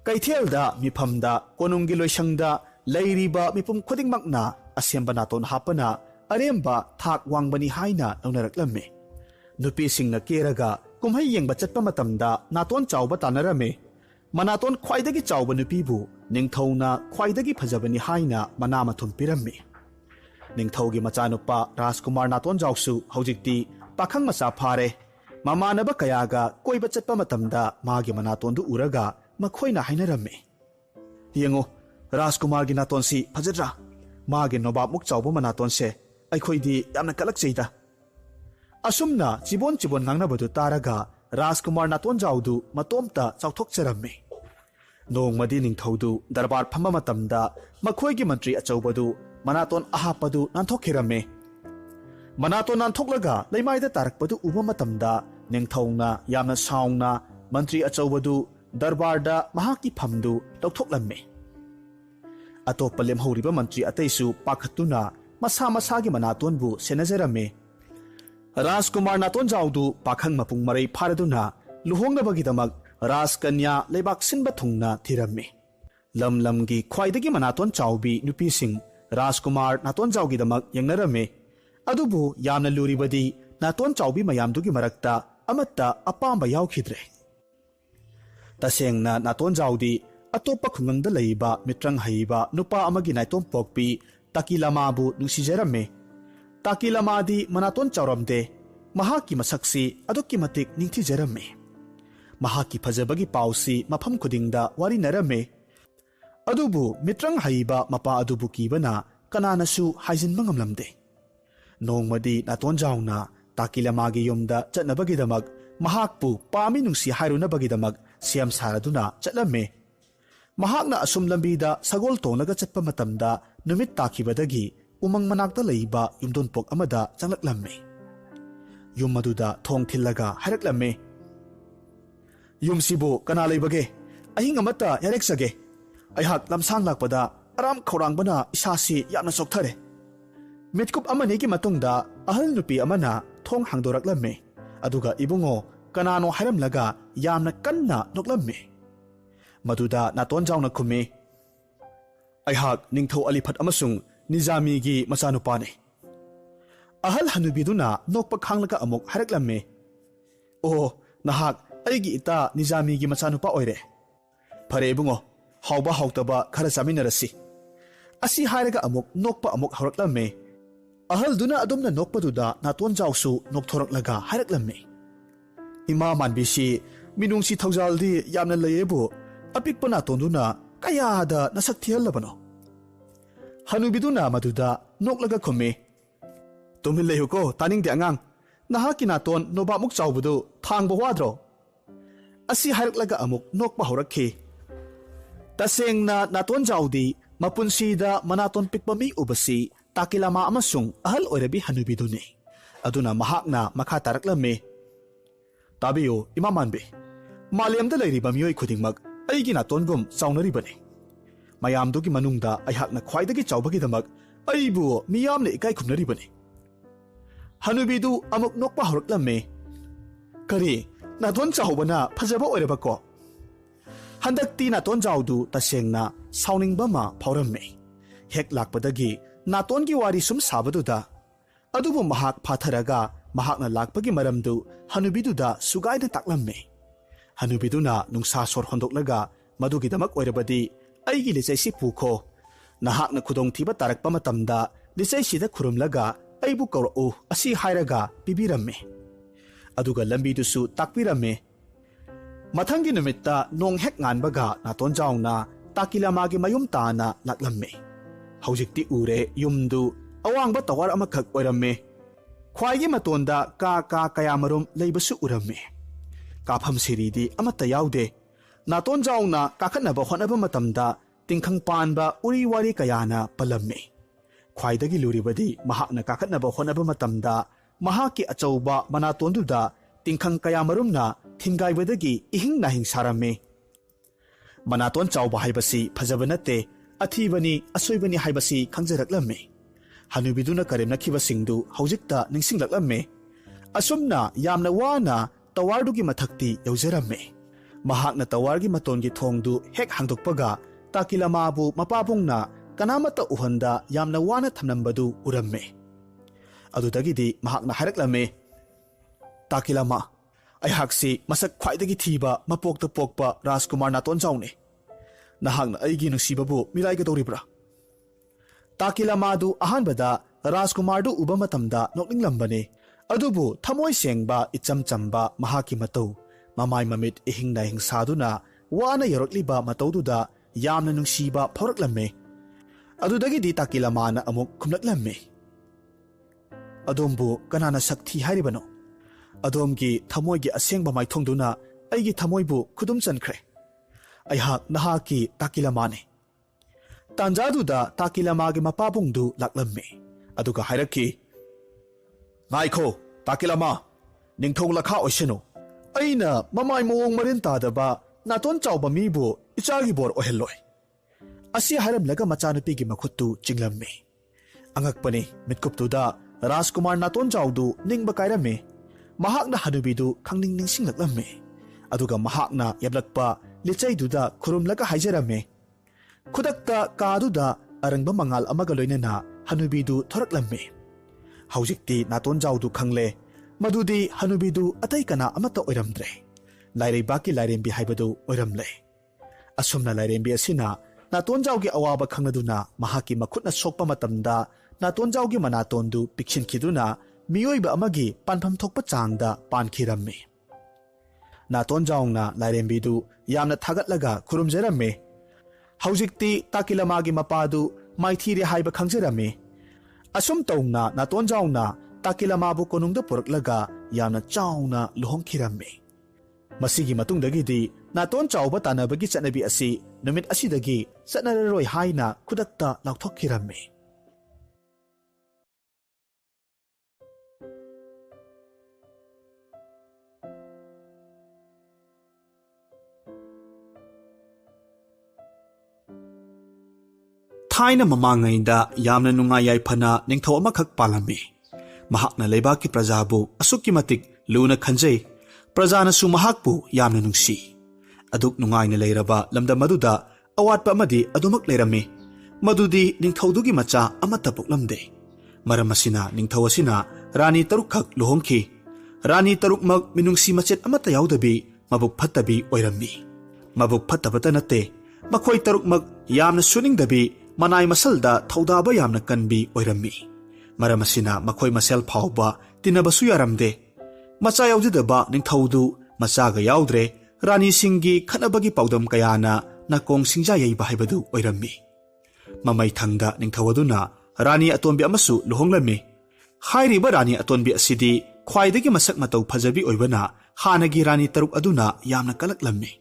kaithelda mifamda konunggi loisangda leiriba mipum khudikmakna asemba naton hapana aremba thak wangbani haina naunaraklamme nupi singna keraga kumhai yengba chatpa matamda naton chawba tanarame manaton khwaidagi chawba nupibu ningthouna khwaidagi phajabani haina manama thumpiramme ningthougi machanupa Rajkumar Natonjao hojikti pakhang macha phare mamanaba kayaga koiba chatpa matamda magi manatondu uraga makhoina hainaramme yengo Rajkumar gi natonsi phajadra magi nobab muk chawba manatonse aikhoidi yamna kalak cheida asumna chibon ngangnabadu taraga Rajkumar Natonjao du matomta chawthokcharamme nongmadi ningthoudu darbar phamba matamda makhoigi mantri achawbadu manaton ahapadu nanthokiramme manaton nanthoklaga leimaida tarakpadu uba matamda ningthouna yamna saungna mantri achawbadu darbarda mahaki phamdu lawthoklamme atoppa lemhoriba mantri ataisu pakhatuna masagi manatonbu senajaramme Rajkumar Natonjao du pakhang mapung marai pharaduna luhongnabagidamak राजकन्या लेबाक सिनबा थुंगना थिरम्मे lump लमगी ख्वाइदगी मनातोन चाउबी नुपीसिंग राजकुमार नातोंजाओगिदमक यंगनरम्मे अदुबु यामना लुरिबदी नातोन चाउबी मयामदुगी मरक्ता अमत्ता अपांबा याउखिद्रे तसेंगना नातोंजाओदी अतोप्पा खुंगंगदा लैबा मित्रंग हईबा नुपा अमगी नाइतोम पोकपी ताकिलामाबु नुसिजरम्मे ताकिलामादी मनातोन चाउरमदे महाकी मसक्सी अदुक्की मतिक निंथिजरम्मे महाकी फजबगी पाउसी मफम खुदिंगदा वारी नरम्मे अदुबु मित्रंग हईबा Mopa अदुबु कीबना कनानसु हाइजिनबा ngamlamde नोंगमदी नातोंजाउना ताकिलामागी युमदा चटनबगीदमक महाकपु पामी नुंसी हाइरुनबगीदमक Siem सारदुना चटलम्मे महाकना assume लंबीदा Sagol तोंलगा चटपा मतमदा नुमित ताखिबदगी उमंग मनाक्ता लैबा युमदोनपोक अमदा चंगलक्लम्मे yum मदुदा थोंग थिल्लगा हाइरक्लम्मे युमसिबु कना लैबगे अहिंग अमत्ता यारेक्सगे अयहाक लमसांग लाकपदा अराम खौरांगबना इसासी यामना सोक्थरे मिटकुप अमनेगी मतुंगदा अहल नुपी अमना थोंग हांगदोरक्लम्मे अदुगा इबुंगो कनानो हाइरमलगा यामना कन्ना नोक्लम्मे मदुदा नातोंजाउना खुमे अयहाक निंगथौ अलिफत अमसुंग निजामीगी मचानुपाने अहल हनुबीदुना नोकपा खांगलगा अमुक हाइरक्लम्मे ओ नहाक अइगी इता निजामीगी मचानुपा ओइरे फरे इबुंगो हाउबा हाउतबा खरा चामिनरसी असी हाइरगा अमुक नोकपा अमुक हौरक्लम्मे अहल दुना अदुमना नोकपदुदा नातोंजाउसु नोकथोरक्लगा हाइरक्लम्मे इमा मानबीसी मिनुंसी थौजालदी यामना लयेबु अपिकपा नातोंदुना कयादा नसक थिहल्लबनो हनुबीदुना मदुदा नोकलगा खुमे तुमिल लेहुको तानिंगदे अंगांग नहाकी नातोन नोबामुक चाउबदु थांगबा वाद्रो असी हाइरक्लगा अमुक नोकपा हौरक्खी तसेंगना नातोंजाउदी मपुनसीदा मनातोन पिकपा मी उबसी ताकिलामा अमसुंग अहल ओइरबी हनुबीदुने अदुना महाकना मखा तारक्लम्मे ताबियो इमा मानबे मालेमदा लैरिबा मियोय खुदिंगमक अइगी नातोनगुम चाउनरिबने मयामदुगी मनुंगदा अयहाकना ख्वाइदगी चाउबगीदमक अइबु मियामने इकाय खुमनरिबने हनुबीदु अमुक नोकपा हौरक्लम्मे करी नातोन चाउबना फजबा ओइरबको हंदक्ती नातोंजाउदु तसेंगना साउनिंगबमा फाउरम्मे हेक लाकपदगी नातोनगी वारी सुम साबदुदा अदुबु महाक फाथरगा महाकना लाकपगी मरमदु हनुबीदुदा सुगाइदा ताकलम्मे हनुबीदुना नुंसा सोर होंदोक्लगा मदुगिदमक ओइरबदी अइगी लिचैसी पुखो नहाकना खुदोंग थीबा तारकपा मतमदा लिचैसीदा खुरुमलगा अइबु कौरउ असी हाइरगा पिबिरम्मे अदुगा लंबीदुसु ताकपिरम्मे मथंगी नुमित्ता नोंग हेक nganbaga नातोंजाउना ताकिलामागी मयुम ताना लाकलम्मे हौजिक्ति उरे युमदु अवांगबा तवार अमखक ओइरम्मे ख्वाइगी मतोंदा का कयामरुम लैबसु उरम्मे काफम सिरीदी अमत्ता याउदे नातोंजाउना काखनबा होनबा मतमदा तिंखंग पानबा उरी वारी कयाना पलम्मे ख्वाइदगी लुरिबदी महाकना काखनबा होनबा मतमदा महाकी अचौबा मनातोंदुदा तिंखंग कयामरुमना थिंगाइबदगी इहिंग नाहिंग सारम्मे मनातोन चाउबा हाइबसी फजबा नत्ते अथीबनी असोइबनी हाइबसी खंजरक्लम्मे हनुबीदुना करेमनखिबसिंगदु हौजिक्ता निंसिंगलक्लम्मे असुमना यामना वाना तवारदुगी मथक्ति यौजरम्मे महाकना तवारगी मतोनगी थोंगदु हेक हांदोकपगा ताकिलामाबु मपाबुंगना कनामता उहंदा यामना वाना थमनंबदु उरम्मे अदुदगिदी महाकना हाइरक्लम्मे ताकिलामा अयहाकसी मसक ख्वाइदगी थीबा मपोक्ता पोकपा राजकुमार नातोंजाउने नहाकना अइगी नुंसीबाबु मिराइगदौरिब्रा ताकिलामादु अहानबदा राजकुमारदु उबा मतमदा नोकनिंगलंबने अदुबु थमोय सेंगबा इचम चंबा महाकी मतौ ममाय ममित इहिंग नाहिंग सादुना वाना यरक्लिबा मतौदुदा यामना नुंसीबा फौरक्लम्मे अदुदगिदी ताकिलामाना अमुक खुमलक्लम्मे अदोमबु कनाना सक्थि हारिबनो अदोमगी थमोयगी असेंगबा माइथोंदुना अइगी थमोयबु खुदुम चनख्रे अयहाक नहाकी ताकिलामाने तांजादुदा ताकिलामागी मपाबुंगदु लाकलम्मे अदुगा हाइरक्की नाइखो ताकिलामा निंगथौ लखा ओइसनो अइना ममाय मोंग मरिन तादबा नातोन चाउबा मीबु इचागी बोर ओहेल्लोय असी हाइरमलगा मचानुपीगी मखुत्तु चिंगलम्मे अंगकपने मिटकुप्तुदा राजकुमार नातोंजाउदु निंगबा काइरम्मे महाकना हनुबीदु खंनिंग निंसिंगलक्लम्मे ꯑꯗꯨꯒ ꯃꯍꯥꯛꯅ ꯌꯦꯞꯂꯛꯄ ꯂꯤꯆꯩꯗꯨꯗ ꯈꯨꯔꯨꯝꯂꯒ ꯍꯥꯏꯖꯔꯝꯃꯤ꯫ ꯈꯨꯗꯛꯇ ꯀꯥꯗꯨꯗ ꯑꯔꯪꯕ ꯃꯉꯥꯜ ꯑꯃꯒ ꯂꯣꯏꯅꯅ ꯍꯅꯨꯕꯤꯗꯨ ꯊꯣꯔꯛꯂꯝꯃꯤ꯫ ꯍꯧꯖꯤꯛꯇꯤ ꯅꯥꯇꯣꯟꯖꯥꯎꯗꯨ ꯈꯪꯂꯦ ꯃꯗꯨꯗꯤ ꯍꯅꯨꯕꯤꯗꯨ ꯑꯇꯩ ꯀꯅꯥ ꯑꯃꯠꯇ ꯑꯣꯏꯔꯝꯗ꯭ꯔꯦ, ꯂꯥꯏꯔꯩꯕꯥꯛꯀꯤ ꯂꯥꯏꯔꯦꯝꯕꯤ ꯍꯥꯏꯕꯗꯨ ꯑꯣꯏꯔꯝꯂꯦ꯫ ꯑꯁꯨꯝꯅ ꯂꯥꯏꯔꯦꯝꯕꯤ ꯑꯁꯤꯅ ꯅꯥꯇꯣꯟꯖꯥꯎꯒꯤ ꯑꯋꯥꯕ ꯈꯪꯂꯗꯨꯅ ꯃꯍꯥꯛꯀꯤ ꯃꯈꯨꯠꯅ ꯁꯣꯛꯄ ꯃꯇꯝꯗ ꯅꯥꯇꯣꯟꯖꯥꯎꯒꯤ ꯃꯅꯥꯇꯣꯟꯗꯨ ꯄꯤꯛꯁꯤꯟꯈꯤꯗꯨꯅ ꯃꯤꯑꯣꯏꯕ ꯑꯃꯒꯤ ꯄꯥꯟꯐꯝ ꯊꯣꯛꯄ ꯆꯥꯡꯗ ꯄꯥꯟꯈꯤꯔꯝꯃꯤ꯫ ꯅꯥꯇꯣꯟꯖꯥꯎꯅ ꯂꯥꯏꯔꯦꯝꯕꯤꯗꯨ ꯌꯥꯝꯅ ꯊꯥꯒꯠꯂꯒ ꯈꯨꯔꯨꯝꯖꯔꯝꯃꯤ꯫ ꯍꯧꯖꯤꯛꯇꯤ ꯇꯥꯀꯤꯂꯥꯃꯥꯒꯤ ꯃꯄꯥꯗꯨ ꯃꯥꯏꯊꯤꯔꯦ ꯍꯥꯏꯕ ꯈꯪꯖꯔꯝꯃꯤ꯫ ꯑꯁꯨꯝ ꯇꯧꯅ ꯅꯥꯇꯣꯟꯖꯥꯎꯅ ꯇꯥꯀꯤꯂꯥꯃꯥꯕꯨ ꯀꯣꯅꯨꯡꯗ ꯄꯨꯔꯛꯂꯒ ꯌꯥꯝꯅ ꯆꯥꯎꯅ ꯂꯨꯍꯣꯡꯈꯤꯔꯝꯃꯤ꯫ ꯃꯁꯤꯒꯤ ꯃꯇꯨꯡꯗꯒꯤꯗꯤ ꯅꯥꯇꯣꯟ ꯆꯥꯎꯕ ꯇꯥꯟꯅꯕꯒꯤ ꯆꯠꯅꯕꯤ ꯑꯁꯤ ꯅꯨꯃꯤꯠ ꯑꯁꯤꯗꯒꯤ ꯆꯠꯅꯔꯔꯣꯏ ꯍꯥꯏꯅ ꯈꯨꯗꯛꯇ ꯂꯥꯎꯊꯣꯛꯈꯤꯔꯝꯃꯤ꯫ ꯊꯥꯏꯅ ꯃꯃꯥꯡꯉꯩꯗ ꯌꯥꯝꯅ ꯅꯨꯡꯉꯥꯏ ꯌꯥꯏꯐꯅ ꯅꯤꯡꯊꯧ ꯑꯃꯈꯛ ꯄꯥꯜꯂꯝꯃꯤ꯫ ꯃꯍꯥꯛꯅ ꯂꯩꯕꯥꯛꯀꯤ ꯄ꯭ꯔꯖꯥꯕꯨ ꯑꯁꯨꯛꯀꯤ ꯃꯇꯤꯛ ꯂꯨꯅ ꯈꯟꯖꯩ, ꯄ꯭ꯔꯖꯥꯅꯁꯨ ꯃꯍꯥꯛꯄꯨ ꯌꯥꯝꯅ ꯅꯨꯡꯁꯤ꯫ ꯑꯗꯨꯛ ꯅꯨꯡꯉꯥꯏꯅ ꯂꯩꯔꯕ ꯂꯝꯗꯝ ꯑꯗꯨꯗ ꯑꯋꯥꯠꯄ ꯑꯃꯗꯤ ꯑꯗꯨꯃꯛ ꯂꯩꯔꯝꯃꯤ, ꯃꯗꯨꯗꯤ ꯅꯤꯡꯊꯧꯗꯨꯒꯤ ꯃꯆꯥ ꯑꯃꯠꯇ ꯄꯣꯛꯂꯝꯗꯦ꯫ ꯃꯔꯝ ꯑꯁꯤꯅ ꯅꯤꯡꯊꯧ ꯑꯁꯤꯅ ꯔꯥꯅꯤ 6 ꯈꯛ ꯂꯨꯍꯣꯡꯈꯤ꯫ ꯔꯥꯅꯤ 6ꯃꯛ ꯃꯤꯅꯨꯡꯁꯤ ꯃꯆꯦꯠ ꯑꯃꯠꯇ ꯌꯥꯎꯗꯕꯤ ꯃꯕꯨꯛ ꯐꯠꯇꯕꯤ ꯑꯣꯏꯔꯝꯃꯤ꯫ ꯃꯕꯨꯛ ꯐꯠꯇꯕꯇ ꯅꯠꯇꯦ, ꯃꯈꯣꯏ 6ꯃꯛ ꯌꯥꯝꯅ ꯁꯨꯅꯤꯡꯗꯕꯤ, ꯃꯅꯥꯏ ꯃꯁꯜꯗ ꯊꯧꯗꯥꯕ ꯌꯥꯝꯅ ꯀꯟꯕꯤ ꯑꯣꯏꯔꯝꯃꯤ꯫ ꯃꯔꯝ ꯑꯁꯤꯅ ꯃꯈꯣꯏ ꯃꯁꯦꯜ ꯐꯥꯎꯕ ꯇꯤꯟꯅꯕꯁꯨ ꯌꯥꯔꯝꯗꯦ꯫ ꯃꯆꯥ ꯌꯥꯎꯖꯗꯕ ꯅꯤꯡꯊꯧꯗꯨ ꯃꯆꯥꯒ ꯌꯥꯎꯗ꯭ꯔꯦ, ꯔꯥꯅꯤꯁꯤꯡꯒꯤ ꯈꯠꯅꯕꯒꯤ ꯄꯥꯎꯗꯝ ꯀꯌꯥꯅ ꯅꯥꯀꯣꯡ ꯁꯤꯡꯖꯥ ꯌꯩꯕ ꯍꯥꯏꯕꯗꯨ ꯑꯣꯏꯔꯝꯃꯤ꯫ ꯃꯃꯩꯊꯪꯗ ꯅꯤꯡꯊꯧ ꯑꯗꯨꯅ ꯔꯥꯅꯤ ꯑꯇꯣꯟꯕꯤ ꯑꯃꯁꯨ ꯂꯨꯍꯣꯡꯂꯝꯃꯤ꯫ ꯍꯥꯏꯔꯤꯕ ꯔꯥꯅꯤ ꯑꯇꯣꯟꯕꯤ ꯑꯁꯤꯗꯤ ꯈ꯭ꯋꯥꯏꯗꯒꯤ ꯃꯁꯛ ꯃꯇꯧ ꯐꯖꯕꯤ ꯑꯣꯏꯕꯅ ꯍꯥꯟꯅꯒꯤ ꯔꯥꯅꯤ 6 ꯑꯗꯨꯅ ꯌꯥꯝꯅ ꯀꯂꯛꯂꯝꯃꯤ꯫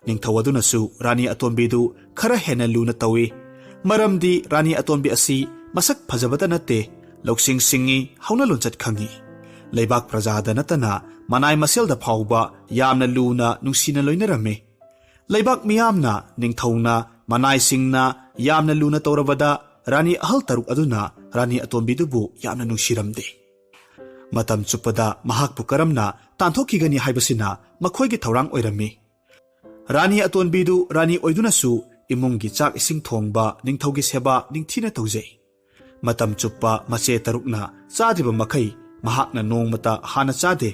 ꯅꯤꯡꯊꯧ ꯑꯗꯨꯅꯁꯨ ꯔꯥꯅꯤ ꯑꯇꯣꯟꯕꯤꯗꯨ ꯈꯔ ꯍꯦꯟꯅ ꯂꯨꯅ ꯇꯧꯏ, ꯃꯔꯝꯗꯤ ꯔꯥꯅꯤ ꯑꯇꯣꯟꯕꯤ ꯑꯁꯤ ꯃꯁꯛ ꯐꯖꯕꯇ ꯅꯠꯇꯦ, ꯂꯧꯁꯤꯡ ꯁꯤꯡꯉꯤ, ꯍꯧꯅ ꯂꯣꯟꯆꯠ ꯈꯪꯉꯤ꯫ ꯂꯩꯕꯥꯛ ꯄ꯭ꯔꯖꯥꯗ ꯅꯠꯇꯅ ꯃꯅꯥꯏ ꯃꯁꯦꯜꯗ ꯐꯥꯎꯕ ꯌꯥꯝꯅ ꯂꯨꯅ ꯅꯨꯡꯁꯤꯅ ꯂꯣꯏꯅꯔꯝꯃꯤ꯫ ꯂꯩꯕꯥꯛ ꯃꯤꯌꯥꯝꯅ ꯅꯤꯡꯊꯧꯅ ꯃꯅꯥꯏꯁꯤꯡꯅ ꯌꯥꯝꯅ ꯂꯨꯅ ꯇꯧꯔꯕꯗ ꯔꯥꯅꯤ ꯑꯍꯜ 6 ꯑꯗꯨꯅ ꯔꯥꯅꯤ ꯑꯇꯣꯟꯕꯤꯗꯨꯕꯨ ꯌꯥꯝꯅ ꯅꯨꯡꯁꯤꯔꯝꯗꯦ꯫ ꯃꯇꯝ ꯆꯨꯞꯄꯗ ꯃꯍꯥꯛꯄꯨ ꯀꯔꯝꯅ ꯇꯥꯟꯊꯣꯛꯈꯤꯒꯅꯤ ꯍꯥꯏꯕꯁꯤꯅ ꯃꯈꯣꯏꯒꯤ ꯊꯧꯔꯥꯡ ꯑꯣꯏꯔꯝꯃꯤ꯫ ꯔꯥꯅꯤ ꯑꯇꯣꯟꯕꯤꯗꯨ ꯔꯥꯅꯤ ꯑꯣꯏꯗꯨꯅꯁꯨ ꯏꯃꯨꯡꯒꯤ ꯆꯥꯛ ꯏꯁꯤꯡ ꯊꯣꯡꯕ, ꯅꯤꯡꯊꯧꯒꯤ ꯁꯦꯕꯥ ꯅꯤꯡꯊꯤꯅ ꯇꯧꯖꯩ꯫ ꯃꯇꯝ ꯆꯨꯞꯄ ꯃꯆꯦ 6ꯅ ꯆꯥꯗ꯭ꯔꯤꯕ ꯃꯈꯩ ꯃꯍꯥꯛꯅ ꯅꯣꯡꯃꯇ ꯍꯥꯟꯅ ꯆꯥꯗꯦ꯫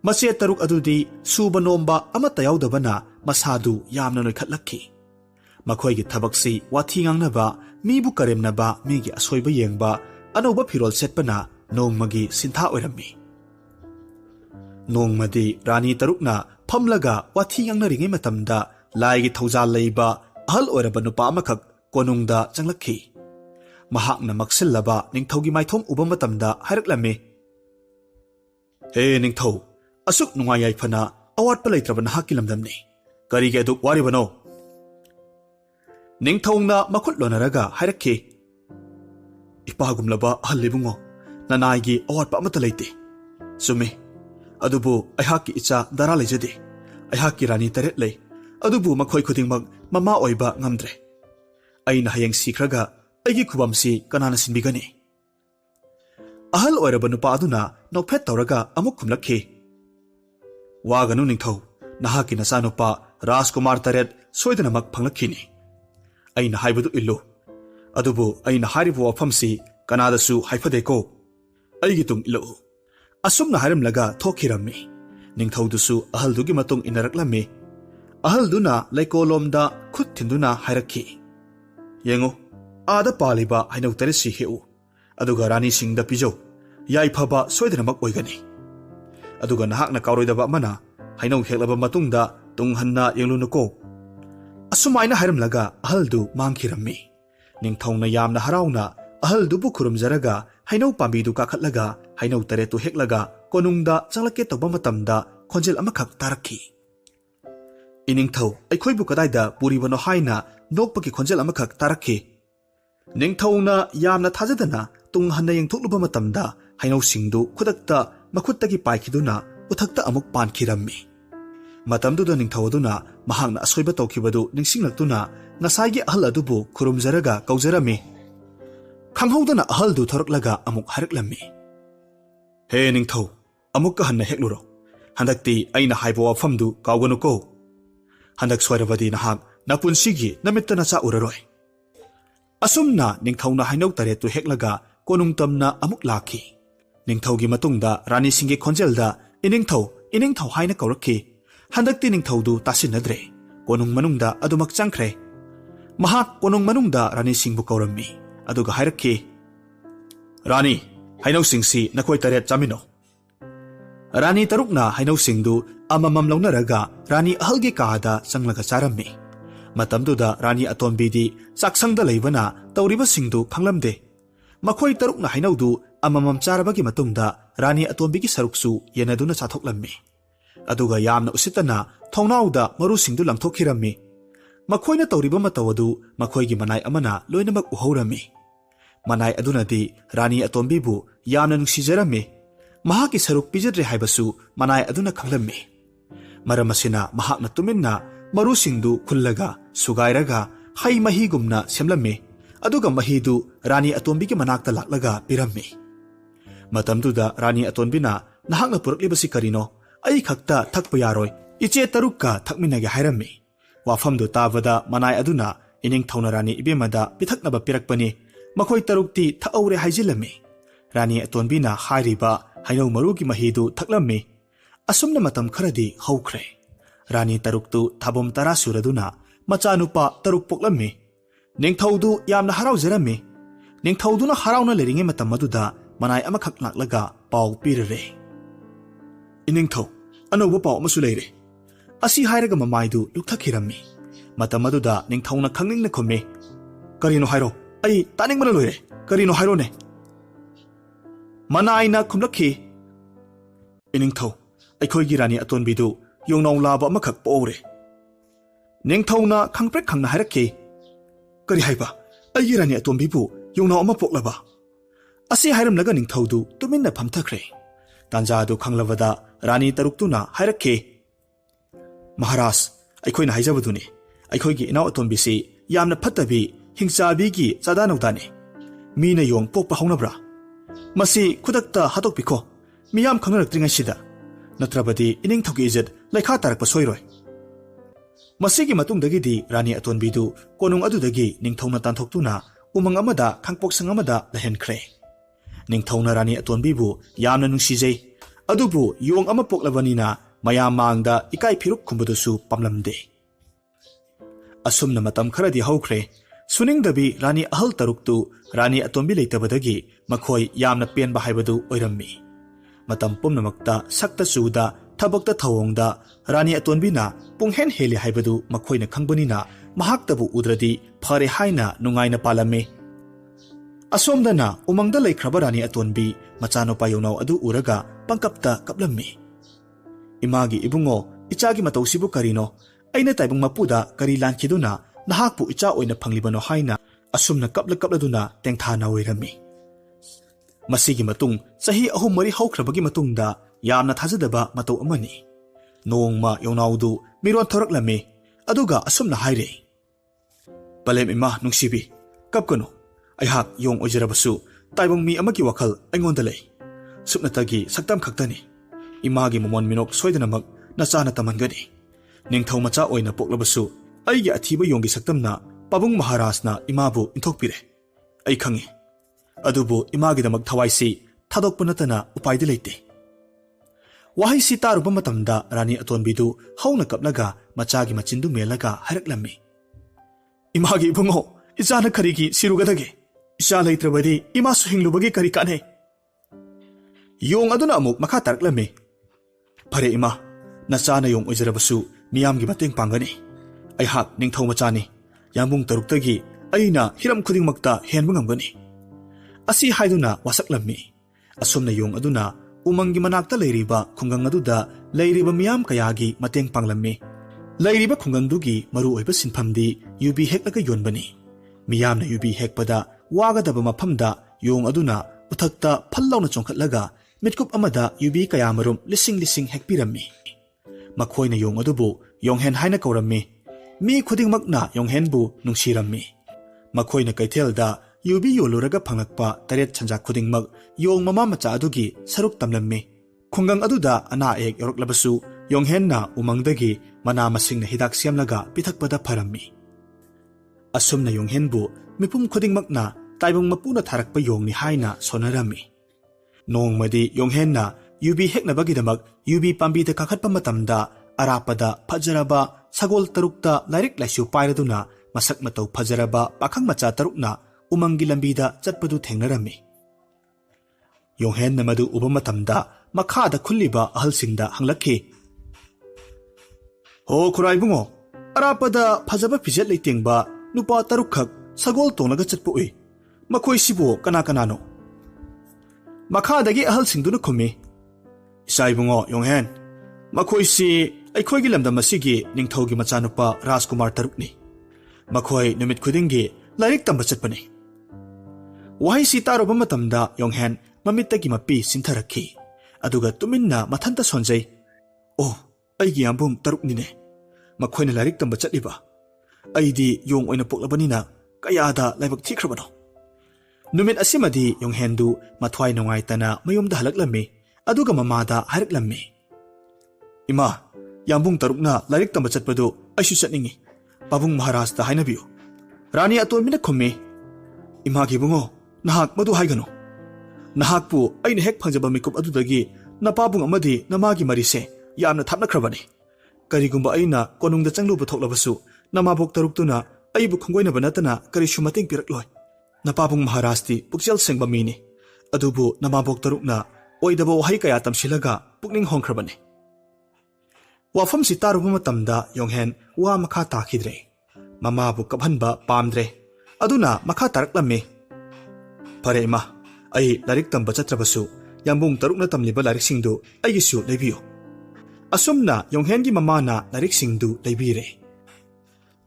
ꯃꯆꯦ 6 ꯑꯗꯨꯗꯤ ꯁꯨꯕ ꯅꯣꯝꯕ ꯑꯃꯠꯇ ꯌꯥꯎꯗꯕꯅ ꯃꯁꯥꯗꯨ ꯌꯥꯝꯅ ꯅꯣꯏꯈꯠꯂꯛꯈꯤ꯫ ꯃꯈꯣꯏꯒꯤ ꯊꯕꯛꯁꯤ ꯋꯥꯊꯤ ꯉꯥꯡꯅꯕ, ꯃꯤꯕꯨ ꯀꯔꯦꯝꯅꯕ, ꯃꯤꯒꯤ ꯑꯁꯣꯏꯕ ꯌꯦꯡꯕ, ꯑꯅꯧꯕ ꯐꯤꯔꯣꯜ ꯁꯦꯠꯄꯅ ꯅꯣꯡꯃꯒꯤ ꯁꯤꯟꯊꯥ ꯑꯣꯏꯔꯝꯃꯤ꯫ ꯅꯣꯡꯃꯗꯤ ꯔꯥꯅꯤ 6ꯅ ꯐꯝꯂꯒ ꯋꯥꯊꯤ ꯉꯥꯡꯅꯔꯤꯉꯩ ꯃꯇꯝꯗ ꯂꯥꯏꯒꯤ ꯊꯧꯖꯥꯜ ꯂꯩꯕ ꯑꯍꯜ ꯑꯣꯏꯔꯕ ꯅꯨꯄꯥ ꯑꯃꯈꯛ ꯀꯣꯅꯨꯡꯗ ꯆꯪꯂꯛꯈꯤ꯫ ꯃꯍꯥꯛꯅ ꯃꯛꯁꯤꯜꯂꯕ ꯅꯤꯡꯊꯧꯒꯤ ꯃꯥꯏꯊꯣꯡ ꯎꯕ ꯃꯇꯝꯗ ꯍꯥꯏꯔꯛꯂꯝꯃꯤ, "ꯍꯦ ꯅꯤꯡꯊꯧ, ꯑꯁꯨꯛ ꯅꯨꯡꯉꯥꯏ ꯌꯥꯏꯐꯅ ꯑꯋꯥꯠꯄ ꯂꯩꯇ꯭ꯔꯕ ꯅꯍꯥꯛꯀꯤ ꯂꯝꯗꯝꯅꯤ, ꯀꯔꯤꯒꯤ ꯑꯗꯨꯛ ꯋꯥꯔꯤꯕꯅꯣ?" ꯅꯤꯡꯊꯧꯅ ꯃꯈꯨꯠ ꯂꯣꯟꯅꯔꯒ ꯍꯥꯏꯔꯛꯈꯤ, "ꯏꯄꯥꯒꯨꯝꯂꯕ ꯑꯍꯜ ꯏꯕꯨꯡꯉꯣ, ꯅꯅꯥꯏꯒꯤ ꯑꯋꯥꯠꯄ ꯑꯃꯠꯇ ꯂꯩꯇꯦ꯫ ꯆꯨꯝꯃꯤ, ꯑꯗꯨꯕꯨ ꯑꯩꯍꯥꯛꯀꯤ ꯏꯆꯥ 10 ꯂꯩꯖꯗꯦ꯫ ꯑꯩꯍꯥꯛꯀꯤ ꯔꯥꯅꯤ 9 ꯂꯩ, ꯑꯗꯨꯕꯨ ꯃꯈꯣꯏ ꯈꯨꯗꯤꯡꯃꯛ ꯃꯃꯥ ꯑꯣꯏꯕ ꯉꯝꯗ꯭ꯔꯦ꯫ ꯑꯩꯅ ꯍꯌꯦꯡ ꯁꯤꯈ꯭ꯔꯒ ꯑꯩꯒꯤ ꯈꯨꯕꯝꯁꯤ ꯀꯅꯥꯅ ꯁꯤꯟꯕꯤꯒꯅꯤ?" ꯑꯍꯜ ꯑꯣꯏꯔꯕ ꯅꯨꯄꯥ ꯑꯗꯨꯅ ꯅꯣꯛꯐꯦꯠ ꯇꯧꯔꯒ ꯑꯃꯨꯛ ꯈꯨꯝꯂꯛꯈꯤ, "ꯋꯥꯒꯅꯨ ꯅꯤꯡꯊꯧ, ꯅꯍꯥꯛꯀꯤ ꯅꯆꯥꯅꯨꯄꯥ ꯔꯥꯖꯀꯨꯃꯥꯔ 9 ꯁꯣꯏꯗꯅꯃꯛ ꯐꯪꯂꯛꯈꯤꯅꯤ꯫ ꯑꯩꯅ ꯍꯥꯏꯕꯗꯨ ꯏꯜꯂꯨ꯫ ꯑꯗꯨꯕꯨ ꯑꯩꯅ ꯍꯥꯏꯔꯤꯕ ꯋꯥꯐꯝꯁꯤ ꯀꯅꯥꯗꯁꯨ ꯍꯥꯏꯐꯗꯦꯀꯣ꯫ ꯑꯩꯒꯤ ꯇꯨꯡ ꯏꯜꯂꯛꯎ." ꯑꯁꯨꯝꯅ ꯍꯥꯏꯔꯝꯂꯒ ꯊꯣꯛꯈꯤꯔꯝꯃꯤ꯫ ꯅꯤꯡꯊꯧꯗꯨꯁꯨ ꯑꯍꯜꯗꯨꯒꯤ ꯃꯇꯨꯡ ꯏꯟꯅꯔꯛꯂꯝꯃꯤ꯫ ꯑꯍꯜꯗꯨꯅ ꯂꯩꯀꯣꯜꯂꯣꯝꯗ ꯈꯨꯠ ꯊꯤꯟꯗꯨꯅ ꯍꯥꯏꯔꯛꯈꯤ, "ꯌꯦꯡꯉꯨ, ꯑꯥꯗ ꯄꯥꯜꯂꯤꯕ ꯍꯩꯅꯧ 9ꯁꯤ ꯍꯦꯛꯎ, ꯑꯗꯨꯒ ꯔꯥꯅꯤꯁꯤꯡꯗ ꯄꯤꯖꯧ, ꯌꯥꯏꯐꯕ ꯁꯣꯏꯗꯅꯃꯛ ꯑꯣꯏꯒꯅꯤ꯫ ꯑꯗꯨꯒ ꯅꯍꯥꯛꯅ ꯀꯥꯎꯔꯣꯏꯗꯕ ꯑꯃꯅ, ꯍꯩꯅꯧ ꯍꯦꯛꯂꯕ ꯃꯇꯨꯡꯗ ꯇꯨꯡ ꯍꯟꯅ ꯌꯦꯡꯂꯨꯅꯨꯀꯣ." ꯑꯁꯨꯃꯥꯏꯅ ꯍꯥꯏꯔꯝꯂꯒ ꯑꯍꯜꯗꯨ ꯃꯥꯡꯈꯤꯔꯝꯃꯤ꯫ ꯅꯤꯡꯊꯧꯅ ꯌꯥꯝꯅ ꯍꯔꯥꯎꯅ ꯑꯍꯜꯗꯨꯕꯨ ꯈꯨꯔꯨꯝꯖꯔꯒ ꯍꯩꯅꯧ ꯄꯥꯝꯕꯤꯗꯨ ꯀꯥꯈꯠꯂꯒ ꯍꯩꯅꯧ 9ꯇꯨ ꯍꯦꯛꯂꯒ ꯀꯣꯅꯨꯡꯗ ꯆꯪꯂꯛꯀꯦ ꯇꯧꯕ ꯃꯇꯝꯗ ꯈꯣꯟꯖꯦꯜ ꯑꯃꯈꯛ ꯇꯥꯔꯛꯈꯤ꯫ "ꯏꯅꯤꯡꯊꯧ, ꯑꯩꯈꯣꯏꯕꯨ ꯀꯗꯥꯏꯗ ꯄꯨꯔꯤꯕꯅꯣ?" ꯍꯥꯏꯅ ꯅꯣꯛꯄꯒꯤ ꯈꯣꯟꯖꯦꯜ ꯑꯃꯈꯛ ꯇꯥꯔꯛꯈꯤ꯫ ꯅꯤꯡꯊꯧꯅ ꯌꯥꯝꯅ ꯊꯥꯖꯗꯅ ꯇꯨꯡ ꯍꯟꯅ ꯌꯦꯡꯊꯣꯛꯂꯨꯕ ꯃꯇꯝꯗ ꯍꯩꯅꯧꯁꯤꯡꯗꯨ ꯈꯨꯗꯛꯇ ꯃꯈꯨꯠꯇꯒꯤ ꯄꯥꯏꯈꯤꯗꯨꯅ ꯎꯊꯛꯇ ꯑꯃꯨꯛ ꯄꯥꯟꯈꯤꯔꯝꯃꯤ꯫ ꯃꯇꯝꯗꯨꯗ ꯅꯤꯡꯊꯧ ꯑꯗꯨꯅ ꯃꯍꯥꯛꯅ ꯑꯁꯣꯏꯕ ꯇꯧꯈꯤꯕꯗꯨ ꯅꯤꯡꯁꯤꯡꯂꯛꯇꯨꯅ ꯉꯁꯥꯏꯒꯤ ꯑꯍꯜ ꯑꯗꯨꯕꯨ ꯈꯨꯔꯨꯝꯖꯔꯒ ꯀꯧꯖꯔꯝꯃꯤ꯫ ꯈꯪꯍꯧꯗꯅ ꯑꯍꯜꯗꯨ ꯊꯣꯔꯛꯂꯒ ꯑꯃꯨꯛ ꯍꯥꯏꯔꯛꯂꯝꯃꯤ, "ꯍꯦ ꯅꯤꯡꯊꯧ, ꯑꯃꯨꯛꯀ ꯍꯟꯅ ꯍꯦꯛꯂꯨꯔꯣ, Handakti aina haibo wafamdu kawganuko. Handak soirabadi nahak napunsigi namittana sa uraroi. Asumna ningthou hainau taretu heklaga konungtamna amuk laki. Ningthougi matungda rani singi khonjelda iningthou haina kaurakhi. Handakti ningthoudu tasinadre. Konung manungda adumak changkhre. Mahak konung manungda rani singbu kaurammi. Aduga hairakhi. Rani, hainau singsi nakoi taret chamino. Rani tarukna hainau singdu amamam launaraga rani ahalgi kaada sanglaga charammi. Matamduda rani atonbidi saksangda leibana tauriba singdu khanglamde. Makhoi tarukna hainaudu amamam charabagi matungda rani atonbigi saruksu yenaduna chathoklammi. Aduga yamna usitana thongnauda maru singdu langthokhirammi. Makhoina tauriba matawadu makhoigi manai amana loinamak uhorammi. Manai adunadi rani atonbibu yamna nungsijarammi. Mahaki saruk pijadre haibasu manai aduna khanglammi. Maramasina mahakna tuminna maru singdu khullaga sugairaga hai mahigumna semlammi. Aduga mahidu rani atombigi manakta laklaga pirammi. Matamduda rani atonbina nahakna puraklibasi karino ai khakta thakpa yaroi iche tarukka thakminage hairammi. Wafamdu tabada manai aduna iningthou rani ebemada pithaknaba pirakpani. Makhoi tarukti thaaure haijilammi. Rani atonbina hairiba hainau marugi mahidu thaklammi. Asumna matam kharadi haukhre. Rani taruktu thabom tara suraduna machanupa taruk poklammi. Ningthoudu yamna haraujrammi. Ningthouduna harauna leringe matam maduda manai amakhak laklaga pau pirare. Iningthou anoba pau amasu leire. Asi hairaga mamaidu lukthakirammi. Matam maduda ningthouna khangning na khomme. Karino hairo ai taning mana loire. Karino hairo ne. Manai na khumlakhi. Iningthou aikhoigi rani atonbidu yongnonglabi amakhak pore. Ningthouna khangprek khangna hairakhi. Kari haiba aigi rani atonbibu yongnau ama poklaba. Asi hairamlaga ningthoudu tuminna phamthakre. Tanjadu khanglavada rani taruktuna hairakhi. Maharaj aikhoina haijabaduni aikhoigi inaw atonbisi yamna phattabi hingchabigi chadanawdani. Mina yong pokpa haunabra. Masi khudakta hatokpikho miyam khangnaraktringsida. Natrabadi iningthougi ijat laikha tarakpa soiroi. Masigi matungdagidi rani atonbidu konung adudagi ningthouna tanthokhtuna umang amada khangpoksang amada lahenkhre. Ningthouna rani atonbibu yamna nungsijai. Adubu yong ama poklabanina mayam mangda ikai phiruk khumbadusu pamlamde. Asumna matam kharadi haukhre. Suningdabi rani ahal taruktu rani atonbi leitabadagi makhoi yamna penba haibadu oirammi. Matam pumnamakta sakta suda thabakta thawongda rani atonbina punghen heli haibadu makhoina khangbanina mahaktabu udradi phare haina nungaina palame. Asomdana umangda laikhraba rani atonbi machanopa yonau adu uraga pangkapta kaplammi. Imagi ibungo ichagi matausibu karino aina taibung mapuda kari lankhiduna nahakpu icha oina phanglibano haina asumna kapladuna tengthana oirami. Masigi matung sahi ahum mari haukrabagi matungda yamna thajadaba matau amani. Nongma yonaudu miron thoraklami aduga asumna haire. Palem ima nungsibi kapkano aihak yong ojarabasu taibong mi amagi wakhal aingonda lei. Supnatagi saktam khaktani. Imagi momon minok soidanamak nachana tamangani. Ningthou macha oina poklabasu aigi athiba yonggi saktamna pabung maharajna imabu inthokpire. Ai khangi. Adubu imagidamak thawaisi thadokpa natana upaida leite. Wahai si taruba matamda rani atonbidu hauna kaplaga machagi machindu melaga hairaklammi. Imagi ibungo ichana karigi sirugadage. Isha leitrabadi imasu hinglubagi kari kane. Yong aduna amuk makha taraklammi. Phare ima nachana yong ojarabasu miyamgi mateng pangani. Aihak ningthou machani yambung taruktagi aina hiram khudingmakta henba ngamgani. Asi haiduna wasaklammi. Asomna yong aduna umangi manakta leiriba khungang aduda leiriba miyam kayagi mateng panglammi. Leiriba khungangdugi maru oiba sinphamdi yubi heklaga yonbani. Miyamna yubi hekpada wagadaba maphamda yong aduna uthakta phallawna chongkhatlaga mitkup amada yubi kayamarum lising hekpirammi. Makhoina yong adubu yonghen haina kaurammi. Mi khudingmakna yonghenbu nungsirammi. Makhoina kaithelda yubi yoluraga phanglakpa taret chanja khudingmak yong mama macha adugi saruk tamlammi. Khungang aduda ana ek yoroklabasu yonghenna umangdagi mana masingna hidak siamlaga pithakpada pharammi. Asumna yonghenbu mipum khudingmakna taibung mapuna tharakpa yongni haina sonarami. Nongmadi yonghenna yubi heknabagidamak yubi pambida kakhatpa matamda arapada phajaraba sagol tarukta lairik laisu pairaduna masak matau phajaraba pakhang macha tarukna umangi lambida chatpadu thengnarami. Yonghenna madu uba matamda makhada khulliba ahalsingda hanglakhi. Ho khuraibungo arapada phajaba phijet leitengba nupa tarukhak sagol tongnaga chatpu ui. Makhoi sibo kana kanano. Makhadagi ahalsingduna khumi. Isaibungo Yonghen makhoi si aikhoigi lamdam asigi ningthougi machanupa Rajkumari tarukni. Makhoi numit khudingi lairik tamba chatpani. Wahai si taroba matamda Yonghen mamittagi mapi sintharakhi. Aduga tuminna mathanta sonjai. Oh, aigi ambum taruknine. Makhoina lairik tamba chatliba. Aidi yong oina poklabanina kayada laibak thikrabano. Numit asimadi Yonghendu mathwai nongaitana mayumda halaklammi. Aduga mamada haraklammi. Ima, yambung tarukna lairik tamba chatpadu aishu chatningi. Pabung Maharashta hainabiyo. Rani atonmina khummi. Ima gi bungo, nahak madu haigano. Nahakpu aina hek phangjaba mikup adudagi napabung amadi namagi marise yamna thapnakrabani. Karigumba aina konungda changluba thoklabasu namabok taruktuna aibu khongoinaba natana karishu mating pirakloi. Napabung Maharashti pukchel sengba mini. Adubu namabok tarukna oidaba wahai kaya tamsilaga pukning hongkrabani. Wafam si taruba matamda Yonghen wa makha takhidre. Mamabu kabhanba pamdre. Aduna makha taraklammi. Pare ima, ai lairik tamba chatrabasu yambung tarukna tamliba lairik singdu aigisu leibiyo. Asumna Yonghengi mamana lairik singdu leibire.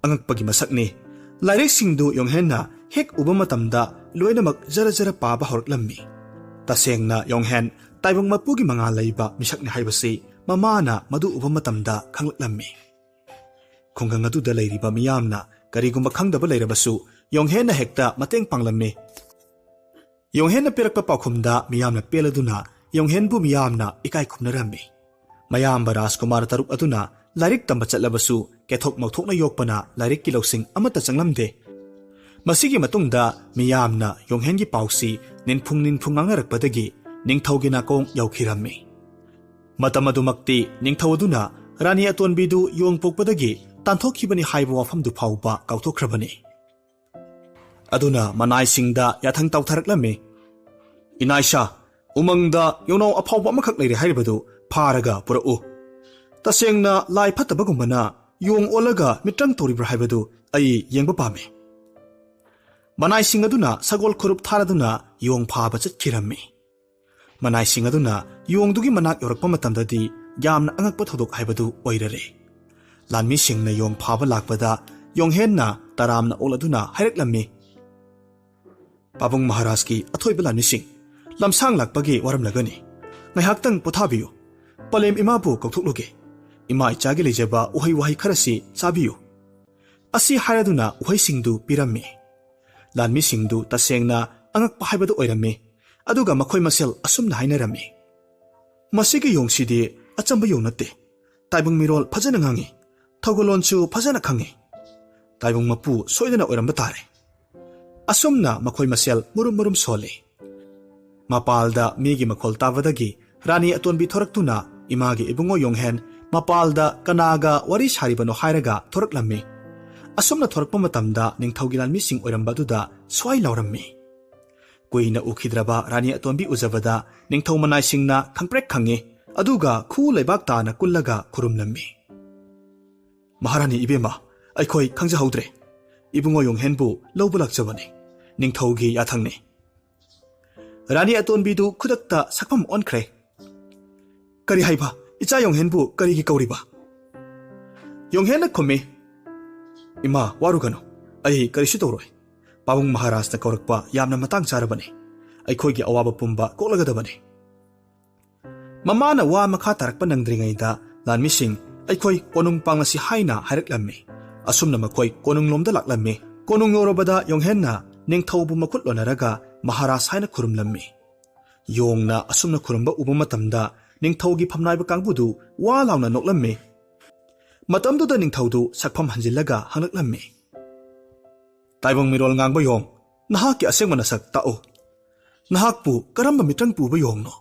Angakpagi masakni, lairik singdu Yonghenna hek uba matamda loinamak jara paba horaklammi. Tasengna Yonghen taibung mapugi mga leiba misakni haibasi mamana madu uba matamda khanglatlammi. Khunggang aduda leiriba miyamna karigumba khangdaba leirabasu Yonghenna hekta mateng panglammi. Yonghenna pirakpa paukhumda miyamna peladuna Yonghenbu miyamna ikai khumnarammi. Mayamba Rajkumari taruk aduna lairik tamba chatlabasu kethok mauthokna yokpana lairik ki losing amata changlamde. Masigi matungda miyamna Yonghengi pausi ninphung angarakpadagi ningthougi nakong yokhirammi. Matamadumakti ningthou aduna Rani atonbidu yong pokpadagi tanthokibani haiba wafamdu phauba kauthokrabani. Aduna manai singda yathang tawtharaklammi. Inaisha umangda yonau aphauba amakak leire hairibadu pharaga purau. Tasengna lai phatabagumana yong olaga mitrang toribra haibadu ai yengba pame. Manai singaduna sagol khurup tharaduna yong phaba chatkirammi. Manai singaduna yongdugi manak yorakpa matamdadi yamna angakpa thodok haibadu oirare. Lanmi singna yong phaba lakpada Yonghenna taramna oladuna hairaklammi. Pabung Maharashki athoiba lanmi sing lamsang lakpagi waram lagani. Ngaihaktang pothabiyo. Palem imabu kauthukluge. Ima ichagi lejaba uhai wahai kharasi chabiyo. Asi hairaduna uhai singdu pirammi. Lanmi singdu tasengna angakpa haibadu oirammi. Aduga makhoi masel asumna hainarami. Masigi yongsidi achamba yong natte. Taibung mirol phajana ngangi. Thogolonchu phajana khangi. Taibung mapu soidana oiramba tare. Asumna makhoi masel murum sole. Mapalda migi makhol tavadagi Rani atonbi thoraktuna imagi ibungo Yonghen mapalda kanaga wari saribano hairaga thoraklammi. Asumna thorakpa matamda ningthougi lanmi sing oirambaduda swai laurammi. Kuina ukhidraba Rani atonbi ujabada ningthou manai singna khangprek khangi aduga khu leibak tana kullaga khurumlammi. Maharani ebema aikhoi khangjahaudre. Ibungo Yonghenbu Louba lakjabani. Ningthougi yathangni. Rani atonbidu khudakta sakpam onkre. Kari haiba icha Yonghenbu karigi kauriba. Yonghenna khumi. Ima warugano. Ai karishu toroi. Pabung Maharashta kaurakpa yamna matang charabani. Aikhoigi awaba pumba koklagadabani. Mamana wa makha tarakpa nangdringaida lanmi sing aikhoi konung pangasi haina hairaklammi. Asumna makhoi konung lomda laklammi. Konung yorobada Yonghenna ningthoubu makutlonaraga Maharashta haina khurumlammi. Yongna asumna khurumba uba matamda ningthougi phamnaiba kangbudu wa launa noklammi. Matamduda ningthoudu sakpham hanjillaga hanglaklammi. Taibong mirol ngangba yong, nahakki asengma nasak ta'o. Nahakpu karamba mitrang puba yongno.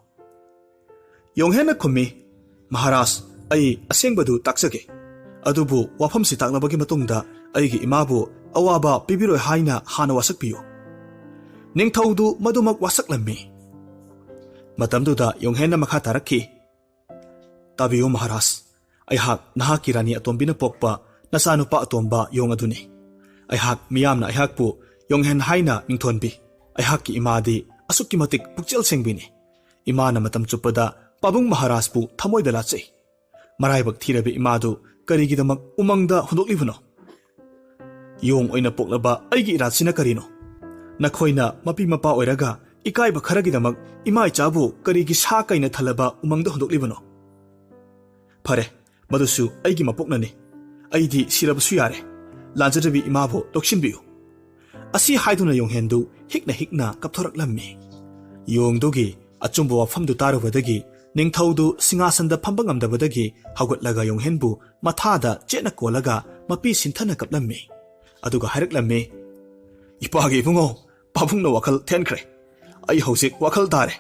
Yong hena khummi, Maharaj, ai asengbadu taksage. Adubu wafamsi taknabagi matungda aigi imabu awaba pibiroi haina hana wasakpiyo. Ningthoudu madumak wasaklammi. Matamduda yong hena makha tarakki. Tabiyo Maharaj, aihak nahakki rani atombina pokpa nasanupa atomba yong aduni. Aihak miyamna aihakpu yong hen haina ningthonbi. Aihakki imadi asukki matik pukchel sengbini. Imana matam chupada Pabung Maharaj pu thamoida lachei. Maraibak thirabi imadu karigidamak umangda hundoklibano. Yong oina poklaba aigi iratsina karino. Nakhoina mapi mapa oiraga ikaiba kharagidamak ima ichabu karigi sa kaina thalaba umangda hundoklibano. Phare, madusu aigi mapoknani. Aidi sirabasu yare. Lanjadabi imabu dokshinbiyu. Asi haiduna yong hendu hikna kapthoraklammi. Yong dogi achumbo wafamdu tarubadagi ningthoudu singasanda phamba ngamdabadagi haugatlaga yong henbu mathada chena kolaga mapi sinthana kaplammi. Aduga hairaklammi. Ipagi ibungo, pabungna wakal thenkre. Ai hausik wakal tare.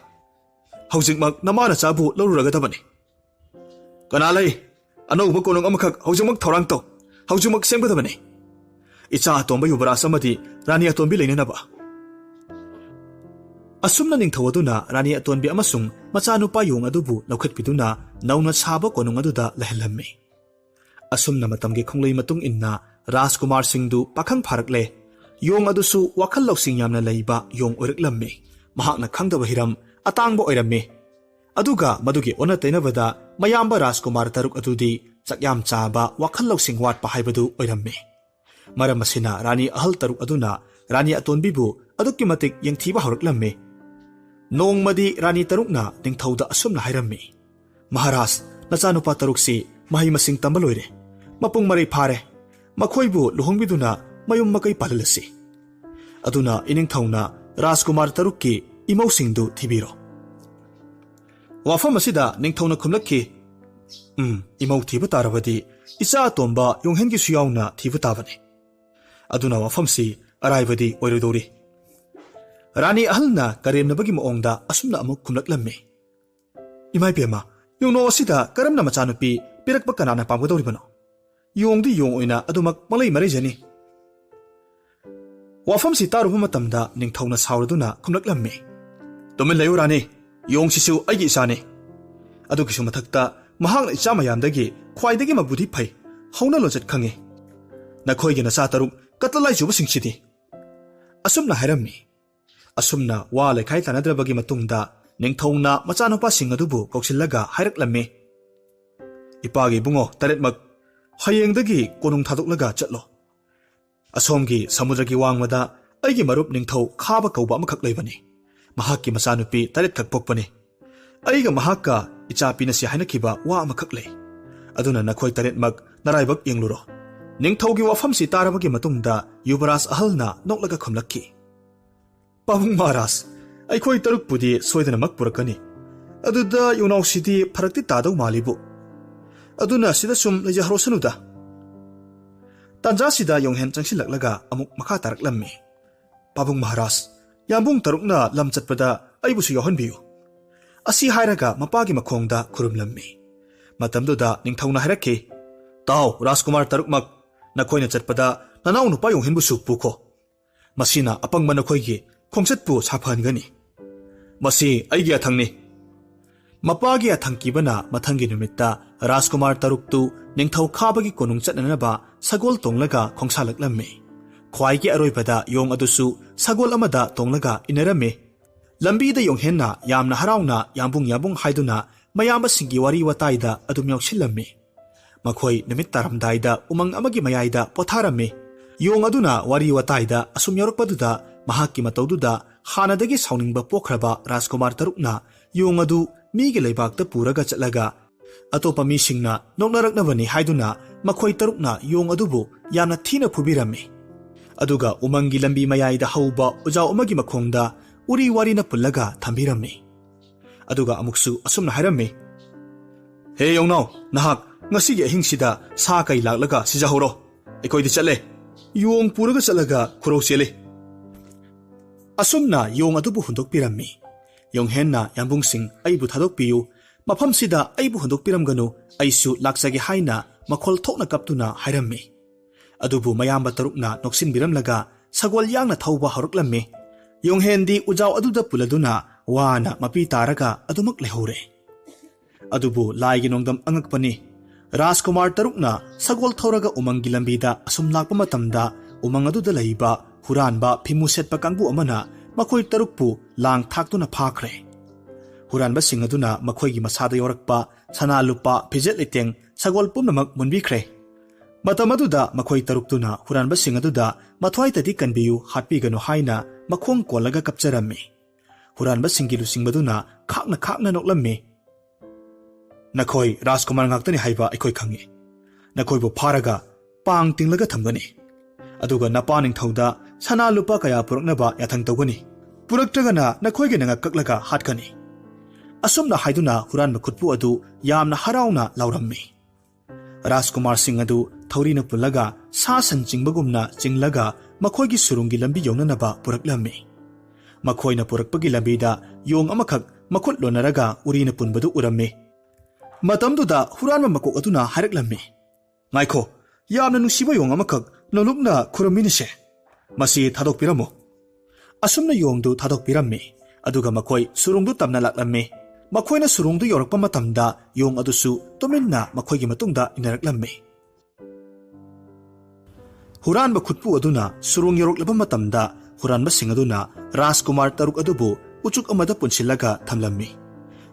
Hausik namana chabu loruragadabani. Kanalai, anauba konong amakak hausik thaurang to. Hausik semgadabani. Icha atomba yubaras amadi rani atombi leinanaba. Asumna ningthou aduna rani atonbi amasung machanupa yong adubu laukhatpiduna nauna saba konung aduda lahellammi. Asumna matamgi khonglei matung inna Rajkumar singdu pakhang pharakle. Yong adusu wakhal lausing yamna leiba yong oiraklammi. Mahakna khangdaba hiram atangba oirammi. Aduga madugi ona tainabada mayamba Rajkumar taruk adudi chakyam chaba wakhal lausing watpa haibadu oirammi. Maram asina rani ahal taruk aduna rani atonbibu adukki matik yengthiba hauraklammi. Nongmadi rani tarukna ningthouda asumna hairammi. Maharaj, nachanupa taruksi mahai masing tambaloire. Mapung marai phare. Makhoibu luhongbiduna mayum makai palalasi. Aduna iningthauna Rajkumar tarukki imausingdu thibiro. Wafam asida ningthauna khumlakki. Imau thiba tarabadi icha atomba yonghengi suyauna thiba tabani. Aduna wafamsi araibadi oirodori. Rani ahalna karemnabagi maongda asumna amuk khumlaklammi. Imai ebema, yongno asida karamna machanupi pirakpa kanana pamgadoribano. Yongdi yong oina adumak malai marijani. Wafamsi taruba matamda ningthauna sauraduna khumlaklammi. Tumillayuh rani, yong sisu aigi isani. Adugisu mathakta mahakna icha mayamdagi khwaidagi mabudhi phai hauna lonjat khangi. Nakhoigi nacha taruk katlalai juba singchidi. Asumna hairammi. Asumna wa lekhai tanadrabagi matungda ningthauna machanupa singadubu kausillaga hairaklammi. Ipagi bungo taretmak hayengdagi konung thadoklaga chatlo. Asomgi samudragi wangmada aigi marup ningthou khaba kauba amakak leibani. Mahakki machanupi taret khak pokpani. Aiga mahakka ichapi nasi hainakiba wa amakak lei. Aduna nakhoi taretmak naraibak yengluro. Ningthougi wafamsi tarabagi matungda yubaras ahalna noklaga khumlakki. Pabung Maharaj, aikhoi taruk pudi soidanamak purakani. Aduda yunauksidi pharakti tadau malibu. Aduna sida sum lejaharosanuda. Tanja sida yonghen changsilaklaga amuk makha taraklammi. Pabung Maharaj, yambung tarukna lam chatpada aibusu yauhanbiyu. Asi hairaga mapagi makhongda khurumlammi. Matamduda ningthauna hairakki. Tau Rajkumar tarukmak nakhoina chatpada nanau nupa yonghenbusu pukho. Masina apangma nakhoigi khongchatpu saphaangani. Masi aigi athangni. Mapagi athangkibana mathangi numitta Rajkumar taruktu ningthou khabagi konung chatnanaba sagol tonglaga khongsalaklammi. Khwaigi aroibada yong adusu sagol amada tonglaga inarame. Lambida yonghenna yamna harauna yambung haiduna mayamba singi wari wataida adum yauksillammi. Makhoi numit taramdaida umang amagi mayaida potharame. Yong aduna wari wataida asum yaurukpaduda mahakki mataududa hanadagi sauningba pokhraba Rajkumar tarukna yong adu migi leibakta puraga chatlaga atopa misingna noknaraknabani haiduna makhoi tarukna yong adubu yamna thina phubirame. Aduga umangi lambi mayaida hauba ujau amagi makhongda uri warina pullaga thambirame. Aduga amuksu asumna hairame. He yongnau nahak ngasi ge hingsida sa kai laklaga sijahoro ekoi di chale yong puraga chalaga khuro chele asumna yong adu bu hundok pirammi yong henna yambung sing ai bu thadok piu mafam sida ai bu hundok piram ganu aisu laksagi haina makhol thokna kaptuna hairammi adubu mayamba tarukna noksin biram laga sagwal yangna thauba haruklammi yong hendi ujaw aduda puladuna wana mapi taraga adumak lehore adubu laigi nongdam angakpani Rajkumar tarukna sagol thauraga umangi lambida asum lakpa matamda umang aduda laiba huranba phimu setpa kangbu amana makhoi tarukpu lang thaktuna phakre huranba singaduna makhoigi masada yorakpa sana lupa phijet liteng sagol pumnamak munbikhre matamaduda makhoi taruktuna huranba singaduda mathwai tadi kanbiyu hatpi ganu haina makhong kolaga kapcharammi huranba singilu singbaduna khakna noklammi Nakoi Rajkumar ngaktani haiba ekoi khangi nakoi bo pharaga pang tinglaga thamgani aduga napa ningthouda sana lupa kaya puraknaba yathang tawgani puraktragana nakoi ge nanga kaklaga hatkani asumna haiduna huranba khutpu adu yamna harauna laurammi Rajkumar Singh adu thaurina pullaga sa san jingbagumna jinglaga makhoi gi surungi lambi yongnanaba puraklammi makhoi na purakpagi lambida yong amakhak makhut lonaraga urina punbadu urammi Matamduda huranba makok aduna haraklammi ngaikho yamna nungsiba yong amakak nolupna khuraminise masi thadokpiramo asumna yongdu thadokpirammi aduga makhoi surungdu tamna laklammi makhoina surungdu yorakpa matamda yong adusu tominna makhoigi matungda inaraklammi huranba khutpu aduna surung yoroklaba matamda huranba singaduna Rajkumar taruk adubu uchuk amada punsilaga thamlammi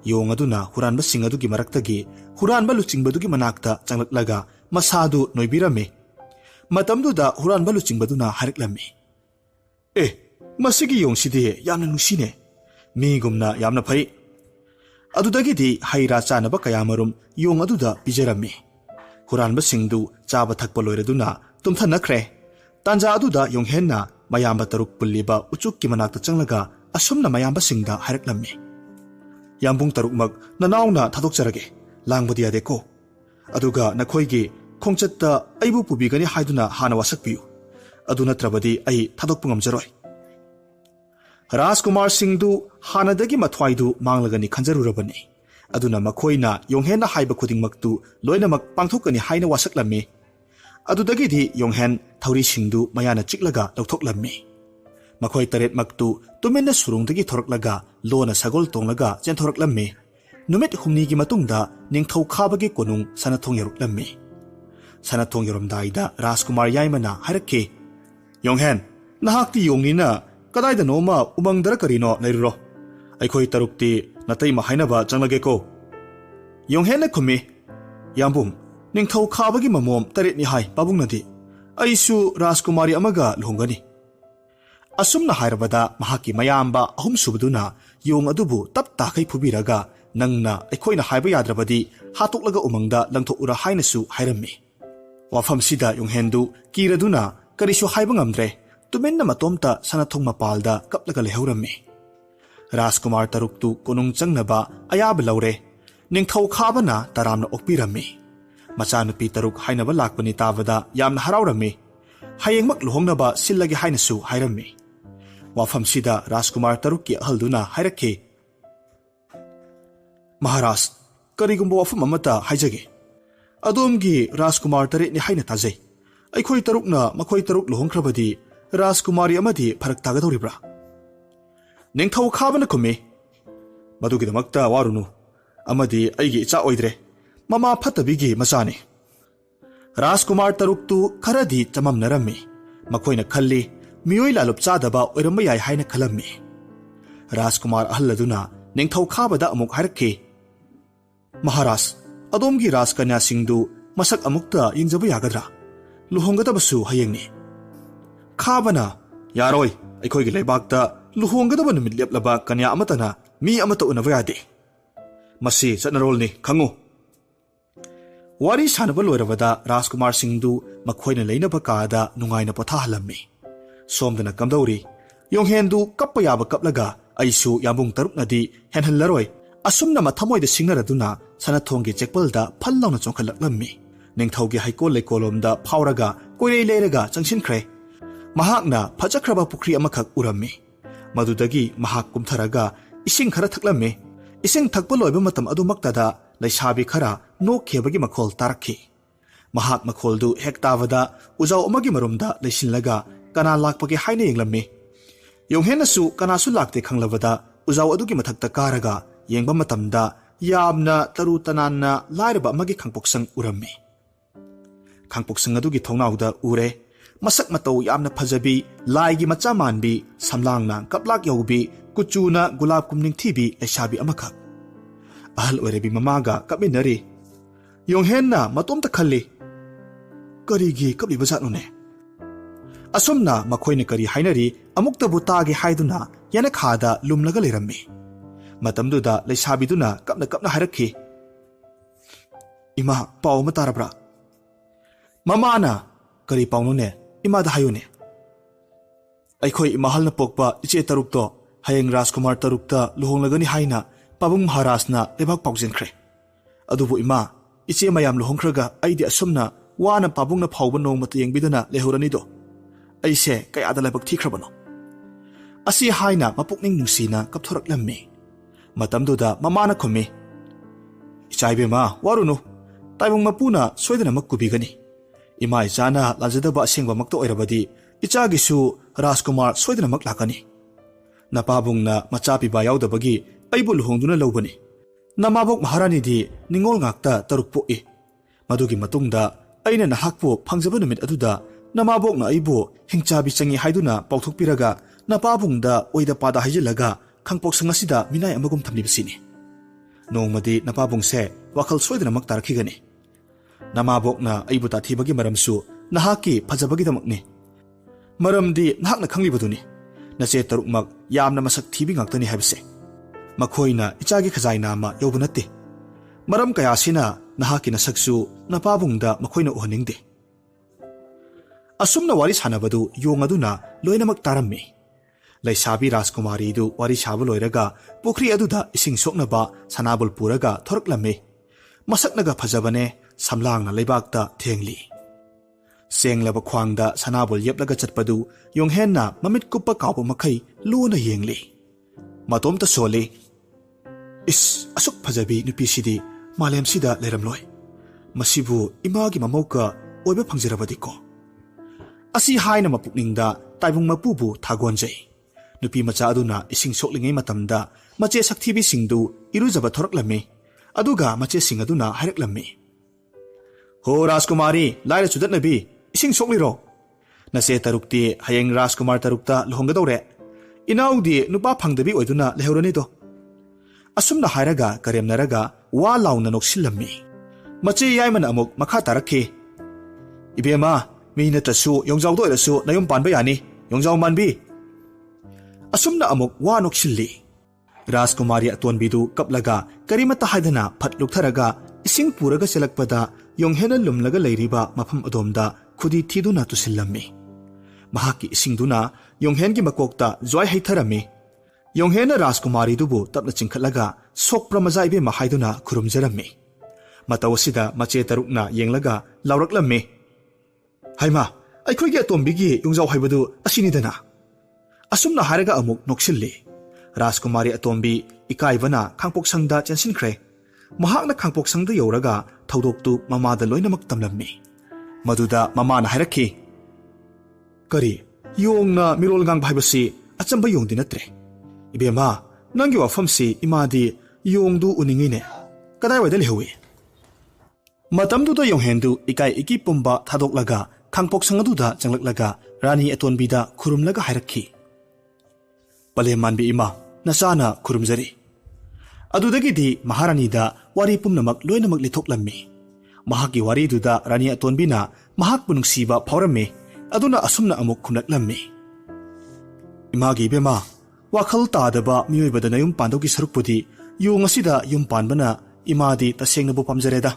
Yong aduna huranba singadugi maraktagi huranba luchingbadugi manakta changlaklaga masadu noibirami matamduda huranba luchingbaduna hariklammi masigi yong sidi yamna nusine migumna yamna phai adudagidi haira chanaba kayamarum yong aduda pijarami huranba singdu chaba thakpa loiraduna tumthanakre tanja aduda yong henna mayamba taruk pulliba uchukki manakta changlaga asumna mayamba singda hariklammi Yambung tarukmak nanauna thadokcharage langbadi adeko aduga nakhoigi khongchatta aibu pubigani haiduna hana wasakpiu aduna trabadi ai thadokpu ngamjaroi Rajkumar Singh du hanadagi mathwaidu manglagani khanjarurabani aduna makhoina yonghen haiba khudingmaktu loinamak pangthokani haina wasaklammi adudagi di yonghen thauri singdu mayana chiklaga lauthoklammi Makhoi taret maktu tuminna surungdagi thoraklaga lona sagol tonglaga chen thoraklammi numit humni gi matungda ningthou khabagi konung sanathong yaruklammi sanathong yoromdaida Rajkumar yaimana harakki yonghen nahakti yongina kadaida noma umangdara karino nairuro aikhoi tarukti natai ma hainaba changlage ko yonghen khumi yambum ningthou khabagi mamom taret ni hai pabungnadi aisu Rajkumari amaga luhongani Asumna hairabada mahaki mayamba ahum subaduna yong adubu tap takai phubiraga nangna ekhoina haiba yadrabadi hatuklaga umangda langthokura hainasu hairammi wafam sida yong hendu kiraduna karisu haiba ngamdre tumenna matomta sanathong mapalda kaplaga lehaurammi Rajkumar taruktu konung changnaba ayaba laure ningthou khabana taramna okpirammi machanupi taruk hainaba lakpani tabada yamna haraurammi hayengmak luhongnaba sillagi hainasu hairammi Wafam sida Rajkumar tarukki ahalduna hairakki Maharaj karigumba wafam amata haijage adomgi Rajkumar tare ni haina tajai aikhoi tarukna makhoi taruk luhongkrabadi Rajkumari amadi pharak tagadoribra ningthou khabana khumi madugidamakta warunu amadi aigi icha oidre mama phatabigi machani Rajkumar taruktu kharadi chamamnarammi makhoina khalli Miyoi lalup chadaba oiramba yai haina khalammi Rajkumar ahalladuna ningthou khabada amuk harakki Maharaj adomgi Rajkanya singdu masak amukta yingjaba yagadra luhongadabasu hayengni khabana yaroi aikhoigi leibakta luhonggadaba numit leplaba kanya amatana mi amata unaba yade masi chatnarolni khangu wari sanaba loirabada Rajkumar Singh makhoina leinaba kaada nungaina pothahalammi somdana kamdauri yonghendu kappa yaba kaplaga aisu yambung taruknadi henhallaroi asumna mathamoida singnaraduna sanathonggi chekpalda phallawna chongkhalaklammi ningthougi haikol leikolomda phawraga koirei leiraga changsinkhre mahakna phajakhraba pukri amakhak urammi madudagi mahak kumtharaga ising khara thaklammi ising thakpa loiba matam adumaktada Leishabi khara nokhebagi makhol tarakhi mahak makholdu hektavada ujau amagi marumda leisinlaga kana lakpagi haina yenglammi yonghenasu kanasu lakte khanglabada ujau adugi mathakta karaga yengba matamda yamna taru tananna lairaba amagi khangpoksang urammi khangpoksang adugi thongnauda ure masak matau yamna phajabi laigi macha manbi samlangna kaplak yaubi kuchuna gulab kumning thibi Leishabi amakhak ahal oirebi mamaga kapminari yonghenna matomta khalli karigi kabliba jatnune asumna makhoina kari hainari amuktabu tagi haiduna yana khada lumlaga lerammi matamduda Leishabiduna kapna harakhi ima paw matarabra mamana kari pawnune ima da hayune aikhoi imahalna pokpa iche tarukto hayeng Rajkumar tarukta luhonglagani haina pabung Maharajna lebak pawjinkhre adubu ima iche mayam luhongkhraga aidi asumna wana pabungna phawba nongmata yengbiduna lehuranido aise kayada lebak thikhrabano asi haina mapukning nungsina kapthoraklammi matamduda mamana khumi ichaibema warunu taibung mapuna soidana makkubigani ima ichana lajadaba asengba makto oirabadi ichagisu Rajkumar soidana maklakani napabungna machapiba yaudabagi aibu luhongduna lobani namabok maharani di ningol ngakta taruk po'i madugi matungda aina nahakpo phangjaba numit aduda namabokna aibu hingchabi changi haiduna pauthokpiraga napabungda oida pada haijilaga khangpoksang asida minai amagum thamlibasini nongmadi napabungse wakhal soidana mak tarakhigani namabokna aibu tathibagi maramsu nahaki phajabagidamukni maramdi nahakna khanglibaduni nache tarukmak yamna masak thibi ngaktani habse makhoina ichagi khajaina ma yobunate maram kayasina nahaki nasaksu napabungda makhoina uhaningde asumna wari sanabadu yongaduna loinamak tarammi Leishabi Rajkumari du wari shaba loiraga pukri aduda ising soknaba sanabul puraga thoraklamme masaknaga phajabane samlangna leibakta thengli senglaba khwangda sanabul yeplaga chatpadu yonghenna mamit kuppa kawpa makhai luna yengli matomta sole is asuk phajabi nupi sidi malem sida leramloi masibu imagi mamauka oiba phangjarabadi ko asi haina mapukningda taibung mapubu thagonjai nupi macha aduna ising soklingai matamda mache sakthibi singdu irujaba thoraklamme aduga mache sing aduna hairaklammi ho Rajkumari laira chudatnabi ising sokliro nase tarukti hayeng Rajkumar tarukta luhonggadore inaudi nupa phangdabi oiduna lehurani do asumna hairaga karemnaraga wa launa noksillammi mache yaimana amuk makha tarakhi ibema mina tasu yongjawdo irasu nayum panba yani yongjaw manbi asumna amuk wa noksilli Rajkumari atonbidu kaplaga karimata haidana phatluktharaga ising puraga selakpada yonghena lumlaga leiriba mafam adomda khudi thiduna tusillammi mahaki isingduna yonghengi makokta joy haitharami yonghena Rajkumari dubu tapna chingkhatlaga sokpra maja ibe mahaiduna khurumjarami matawasida mache tarukna yenglaga lauraklammi haima aikhoigi atombigi yongjaw haibadu asinidana asumna haraga amuk noksilli Rajkumari atombi ikaibana khangpoksangda chensinkhre mahakna khangpoksangda yoraga thodoktu mamada loinamak tamlammi maduda mamana hairakhi kari yongna mirolgang bhaibasi achamba yongdi natre ibema nangi wafamsi imadi yongdu uningine kadai wada lehuwi matamduda yonghendu ikai iki pumba thadoklaga khangpoksangaduda changlaklaga rani atonbida khurumlaga hairakhi Palemanbi ima nasana khurumjari adudagidi Maharanida wari pumnamak loinamak lithoklammi mahaki wari duda rani atonbina mahak punungsiba phawramme aduna asumna amuk khumnaklammi imagi bema wakhal tadaba miyoibada nayum pandogi sarukpudi yongasida yum panbana imadi tasengna bu pamjareda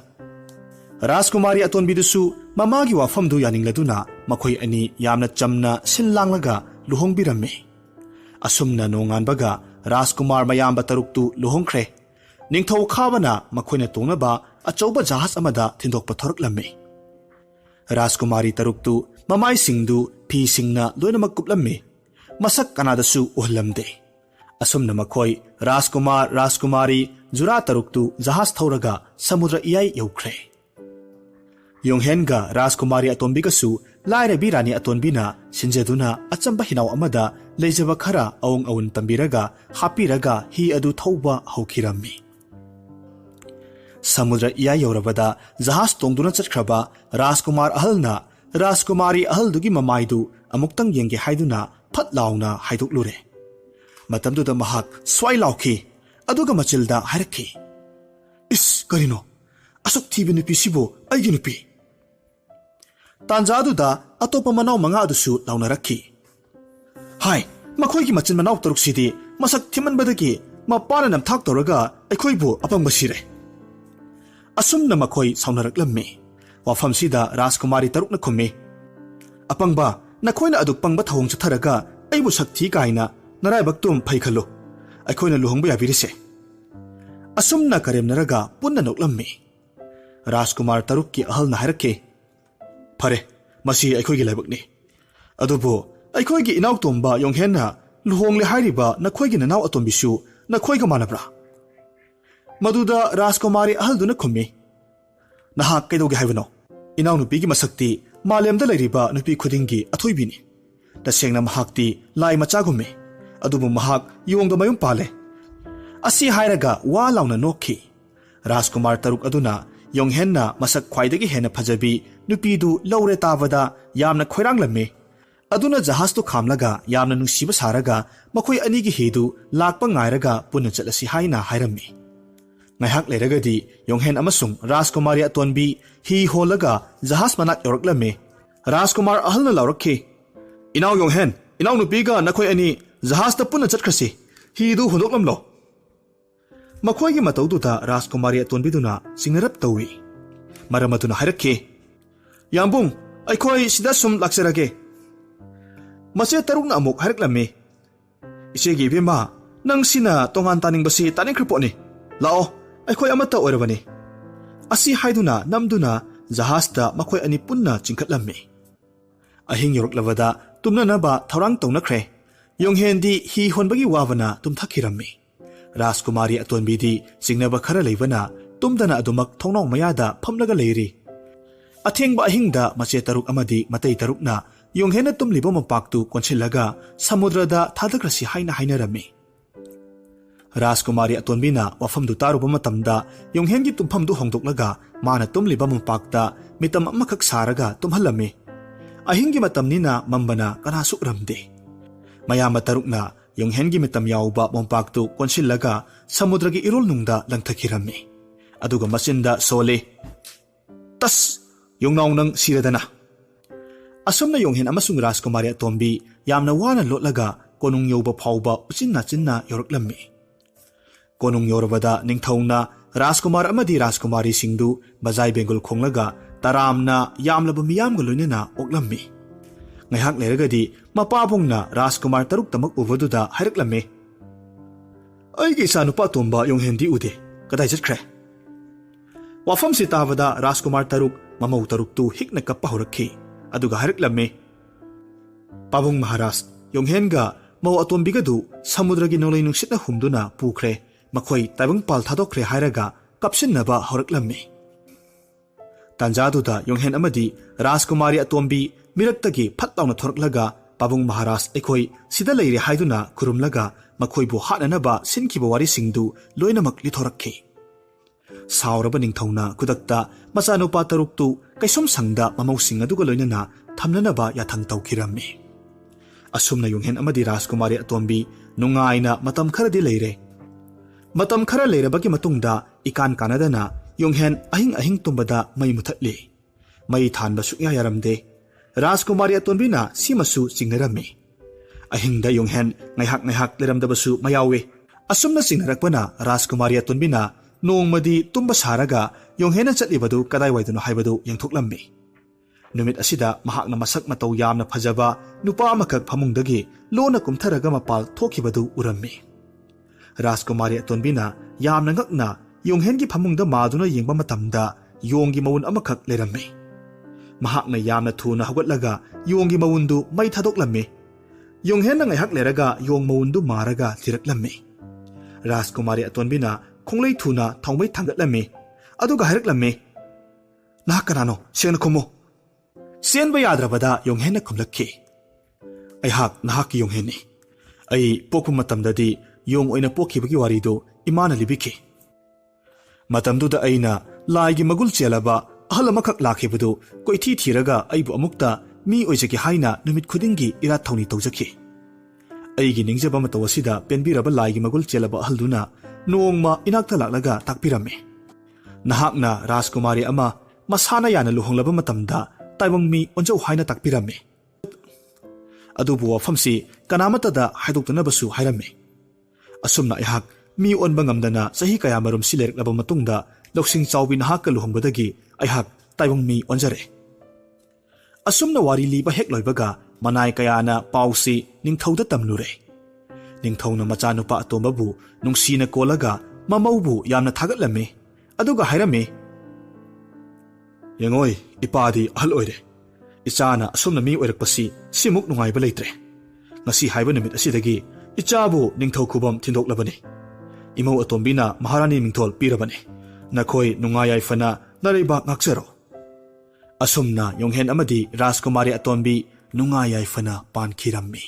Rajkumari atonbidusu mamagi wafamdu yaningladuna makhoi ani yamna chamna sinlanglaga luhongbiramme asumna nonganbaga Rajkumar mayamba taruktu luhongkhre ningthou khabana makhoina tongnaba achauba jahas amada thindokpa thoraklami. Rajkumari taruktu mamai singdu phi singna loinamak kuplammi, masak kanadasu uhlamde. Asumna makhoi Rajkumari jura taruktu jahas thauraga samudra iyai yaukhre. Yonghenga Rajkumari atombigasu lairembi rani atonbina sinjeduna achamba hinaw amada leijaba khara awung awun tambiraga hapiraga hi adu thauba haukirammi. Samudra iyai yaurabada jahas tongduna chhatkraba Rajkumari ahaldugi mamaidu amuktang yenge haiduna phat launa haiduklure. Matamduda mahak swai lauki aduga machilda harakhi. Is karino asuk thibi nupi sibo aigi nupi. Tanjaduda atopa manaw mga adusu launarakhi. Hai, makhoi gi machin manaw taruk sidi masak thimanbadagi mapana namthak toraga aikhoibu apangbasire. Asumna makhoi saunaraklammi. Wafamsida Rajkumari tarukna khummi. Apangba nakhoina aduk pangba thawong chatharaga aibu sakthi kaina naraibaktum phaikhalo. Aikhoina luhongba yabirise. Asumna karemnaraga punna noklammi. Rajkumar tarukki ahalna hairakhe. Phare, masi aikhoigi laibakni. Adubu aikhoigi inaw tomba yonghenna luhongle hairiba nakhoigi nanaw atombisu nakhoiga manabra. Maduda Rajkumari ahalduna khummi. Nahak kaidogi haibano. Inaw nupigi masakti malemda lairiba nupi khudingi athoibini. Tasengna mahakti lai machagummi. Adubu mahak yongda mayum pale. Asi hairaga wa launa nokhi. Rajkumar taruk aduna yonghenna masak khwaidagi hena phajabi nupidu laure tabada yamna khoiranglamme. Aduna jahastu khamlaga yamna nungsiba saraga makhoi anigi hedu lakpa ngairaga punna chatlasi haina hairammi. Ngaihak leiragadi yonghen amasung Rajkumari atonbi hi holaga jahas manak yoraklame. Rajkumar ahalna laurakhi. Inaw yonghen, inaw nupiga nakhoi ani jahasta punna chatkrasi hi du hundoklamlo. Makhoigi mataududa Rajkumari atonbiduna singnarap tawi. Maramaduna hairakhi. Yambung, aikhoi sida sum laksarage. Mase tarukna amuk hairaklammi. Isegi ebema, nang sina tongan taningbasi taningkriponi. Lao, aikhoi amata oirabani. Asi haiduna namduna jahasta makhoi ani punna chingkhatlammi. Ahing yoroklavada tumnanaba thaurang tawnakre. Yonghendi hi honbagi wavana tumthakirammi. Rajkumari atonbidi singnaba khara leibana tumdana adumak thongnong mayada phamlaga leiri. Athengba ahingda mache taruk amadi matai tarukna yonghena tumliba mapaktu konchillaga samudrada thadakrasi haina hainarami. Rajkumari atonbina wafamdu taruba matamda yonghengi tumfamdu hongdoklaga mana tumliba mapakta mitam amakak saraga tumhalami. Ahingi matamnina mambana kanasuk ramde. Mayama tarukna yonghengi mitam yauba mapaktu konchillaga samudragi irol nungda langthakirami. Aduga masinda sole. Tas yongnaw nang siradana. Asumna yonghen amasung Rajkumari atombi yamna wana lotlaga konung yoba phauba uchinna yoraklammi. Konung yorabada ningthouна Rajkumar amadi Rajkumari singdu bazai bengul khonglaga taramna yamlaba miyamga loinena oklammi. Ngaihak leiragadi mapabungna Rajkumar taruk tamak uvaduda hairaklammi. Aigi isa nupa tomba yonghendi ude kadai chatkre. Wafam sitabada Rajkumar taruk mamau taruktu hikna kappa horakhi aduga hairaklammi. Pabung Maharaj yonghenga mau atombigadu samudragi nolai nungsitna humduna pukhre makhoi taibang pal thadokre hairaga kapsinnaba horaklammi. Tanjaduda yonghen amadi Rajkumari atombi miraktagi phatlawna thoraklaga Pabung Maharaj aikhoi sida leire haiduna kurumlaga makhoibu hananaba sinkiba wari singdu loinamak lithorakhi. Sauraba ningthauna kudakta machanupa taruktu kaisom sangda mamau sing aduga loinana thamnanaba yathang tawkirammi. Asumna yonghen amadi Rajkumari atombi nungaina matam kharadi leire. Matam khara leirabagi matungda ikan kanadana yonghen ahing tumbada mai muthatli. Mai thanba sukya yaramde. Rajkumari atonbina simasu singnarammi. Ahingda yonghen ngaihak leramdabasu mayawe. Asumna singnarakpana Rajkumari atonbina nongmadi tumba saraga yonghena chatlibadu kadai waidunu haibadu yangthoklammi. Numit asida mahakna masak matau yamna phajaba nupa amakak phamungdagi lona kumtharaga mapal thokibadu urammi. Rajkumari atonbina ꯌꯥꯝꯅ ꯉꯛꯅ ꯌꯣꯡꯍꯦꯟꯒꯤ ꯐꯃꯨꯡꯗ ꯃꯥꯗꯨꯅ ꯌꯦꯡꯕ ꯃꯇꯝꯗ ꯌꯣꯡꯒꯤ ꯃꯋꯨꯟ ꯑꯃꯈꯛ ꯂꯩꯔꯝꯃꯤ꯫ ꯃꯍꯥꯛꯅ ꯌꯥꯝꯅ ꯊꯨꯅ ꯍꯧꯒꯠꯂꯒ ꯌꯣꯡꯒꯤ ꯃꯋꯨꯟꯗꯨ ꯃꯩ ꯊꯥꯗꯣꯛꯂꯝꯃꯤ꯫ ꯌꯣꯡꯍꯦꯟꯅ ꯉꯥꯏꯍꯥꯛ ꯂꯩꯔꯒ ꯌꯣꯡ ꯃꯋꯨꯟꯗꯨ ꯃꯥꯔꯒ ꯊꯤꯔꯛꯂꯝꯃꯤ꯫ ꯔꯥꯖꯀꯨꯃꯥꯔꯤ ꯑꯇꯣꯟꯕꯤꯅ ꯈꯣꯡꯂꯩ ꯊꯨꯅ ꯊꯥꯎꯃꯩ ꯊꯥꯡꯒꯠꯂꯝꯃꯤ ꯑꯗꯨꯒ ꯍꯥꯏꯔꯛꯂꯝꯃꯤ, "ꯅꯍꯥꯛ ꯀꯅꯥꯅꯣ? ꯁꯦꯡꯅ ꯈꯨꯝꯃꯨ." ꯆꯦꯟꯕ ꯌꯥꯗ꯭ꯔꯕꯗ ꯌꯣꯡꯍꯦꯟꯅ ꯈꯨꯝꯂꯛꯈꯤ, "ꯑꯩꯍꯥꯛ ꯅꯍꯥꯛꯀꯤ ꯌꯣꯡꯍꯦꯟꯅꯤ꯫ ꯑꯩ ꯄꯣꯛꯄ ꯃꯇꯝꯗꯗꯤ ꯌꯣꯡ ꯑꯣꯏꯅ ꯄꯣꯛꯈꯤꯕꯒꯤ ꯋꯥꯔꯤꯗꯨ ꯏꯃꯥꯅ ꯂꯤꯕꯤꯈꯤ꯫ ꯃꯇꯝꯗꯨꯗ ꯑꯩꯅ ꯂꯥꯏꯒꯤ ꯃꯒꯨꯜ ꯆꯦꯜꯂꯕ ꯑꯍꯜ ꯑꯃꯈꯛ ꯂꯥꯛꯈꯤꯕꯗꯨ ꯀꯣꯏꯊꯤ ꯊꯤꯔꯒ ꯑꯩꯕꯨ ꯑꯃꯨꯛꯇ ꯃꯤ ꯑꯣꯏꯖꯒꯦ ꯍꯥꯏꯅ ꯅꯨꯃꯤꯠ ꯈꯨꯗꯤꯡꯒꯤ ꯏꯔꯥꯠ ꯊꯧꯅꯤ ꯇꯧꯖꯈꯤ꯫ ꯑꯩꯒꯤ ꯅꯤꯡꯖꯕ ꯃꯇꯧ ꯑꯁꯤꯗ ꯄꯦꯟꯕꯤꯔꯕ ꯂꯥꯏꯒꯤ ꯃꯒꯨꯜ ꯆꯦꯜꯂꯕ ꯑꯍꯜꯗꯨꯅ ꯅꯣꯡꯃ ꯏꯅꯥꯛꯇ ꯂꯥꯛꯂꯒ ꯇꯥꯛꯄꯤꯔꯝꯃꯤ꯫ ꯅꯍꯥꯛꯅ ꯔꯥꯖꯀꯨꯃꯥꯔꯤ ꯑꯃ ꯃꯁꯥꯅ ꯌꯥꯅ ꯂꯨꯍꯣꯡꯂꯕ ꯃꯇꯝꯗ ꯇꯥꯏꯕꯪ ꯃꯤ ꯑꯣꯟꯖꯧ ꯍꯥꯏꯅ ꯇꯥꯛꯄꯤꯔꯝꯃꯤ꯫ ꯑꯗꯨꯕꯨ ꯋꯥꯐꯝꯁꯤ ꯀꯅꯥꯃꯠꯇꯗ ꯍꯥꯏꯗꯣꯛꯇꯅꯕꯁꯨ ꯍꯥꯏꯔꯝꯃꯤ꯫ ꯑꯁꯨꯝꯅ ꯑꯩꯍꯥꯛ ꯃꯤ ꯑꯣꯟꯕ ꯉꯝꯗꯅ ꯆꯍꯤ ꯀꯌꯥꯃꯔꯨꯝ ꯁꯤ ꯂꯩꯔꯛꯂꯕ ꯃꯇꯨꯡꯗ ꯂꯧꯁꯤꯡ ꯆꯥꯎꯕꯤ ꯅꯍꯥꯛꯀ ꯂꯨꯍꯣꯡꯕꯗꯒꯤ ꯑꯩꯍꯥꯛ ꯇꯥꯏꯕꯪ ꯃꯤ ꯑꯣꯟꯖꯔꯦ." ꯑꯁꯨꯝꯅ ꯋꯥꯔꯤ ꯂꯤꯕ ꯍꯦꯛ ꯂꯣꯏꯕꯒ ꯃꯅꯥꯏ ꯀꯌꯥꯅ ꯄꯥꯎꯁꯤ ꯅꯤꯡꯊꯧꯗ ꯇꯝꯂꯨꯔꯦ꯫ ꯅꯤꯡꯊꯧꯅ ꯃꯆꯥꯅꯨꯄꯥ ꯑꯇꯣꯝꯕꯕꯨ ꯅꯨꯡꯁꯤꯅ ꯀꯣꯜꯂꯒ ꯃꯃꯧꯕꯨ ꯌꯥꯝꯅ ꯊꯥꯒꯠꯂꯝꯃꯤ ꯑꯗꯨꯒ ꯍꯥꯏꯔꯝꯃꯤ, "ꯌꯦꯡꯉꯣꯏ, ꯏꯄꯥꯗꯤ ꯑꯍꯜ ꯑꯣꯏꯔꯦ꯫ ꯏꯆꯥꯅ ꯑꯁꯨꯝꯅ ꯃꯤ ꯑꯣꯏꯔꯛꯄꯁꯤ ꯁꯤꯃꯨꯛ ꯅꯨꯡꯉꯥꯏꯕ ꯂꯩꯇ꯭ꯔꯦ꯫ ꯉꯁꯤ ꯍꯥꯏꯕ ꯅꯨꯃꯤꯠ ꯑꯁꯤꯗꯒꯤ ꯏꯆꯥꯕꯨ ꯅꯤꯡꯊꯧ ꯈꯨꯕꯝ ꯊꯤꯟꯗꯣꯛꯂꯕꯅꯤ꯫ ꯏꯃꯧ ꯑꯇꯣꯝꯕꯤꯅ ꯃꯍꯥꯔꯥꯅꯤ ꯃꯤꯡꯊꯣꯜ ꯄꯤꯔꯕꯅꯤ꯫ ꯅꯈꯣꯏ ꯅꯨꯡꯉꯥꯏ ꯌꯥꯏꯐꯅ ꯅꯔꯩꯕꯥꯛ ꯉꯥꯛꯆꯔꯣ." ꯑꯁꯨꯝꯅ ꯌꯣꯡꯍꯦꯟ ꯑꯃꯗꯤ ꯔꯥꯖꯀꯨꯃꯥꯔꯤ ꯑꯇꯣꯟꯕꯤ ꯅꯨꯡꯉꯥꯏ ꯌꯥꯏꯐꯅ ꯄꯥꯟꯈꯤꯔꯝꯃꯤ꯫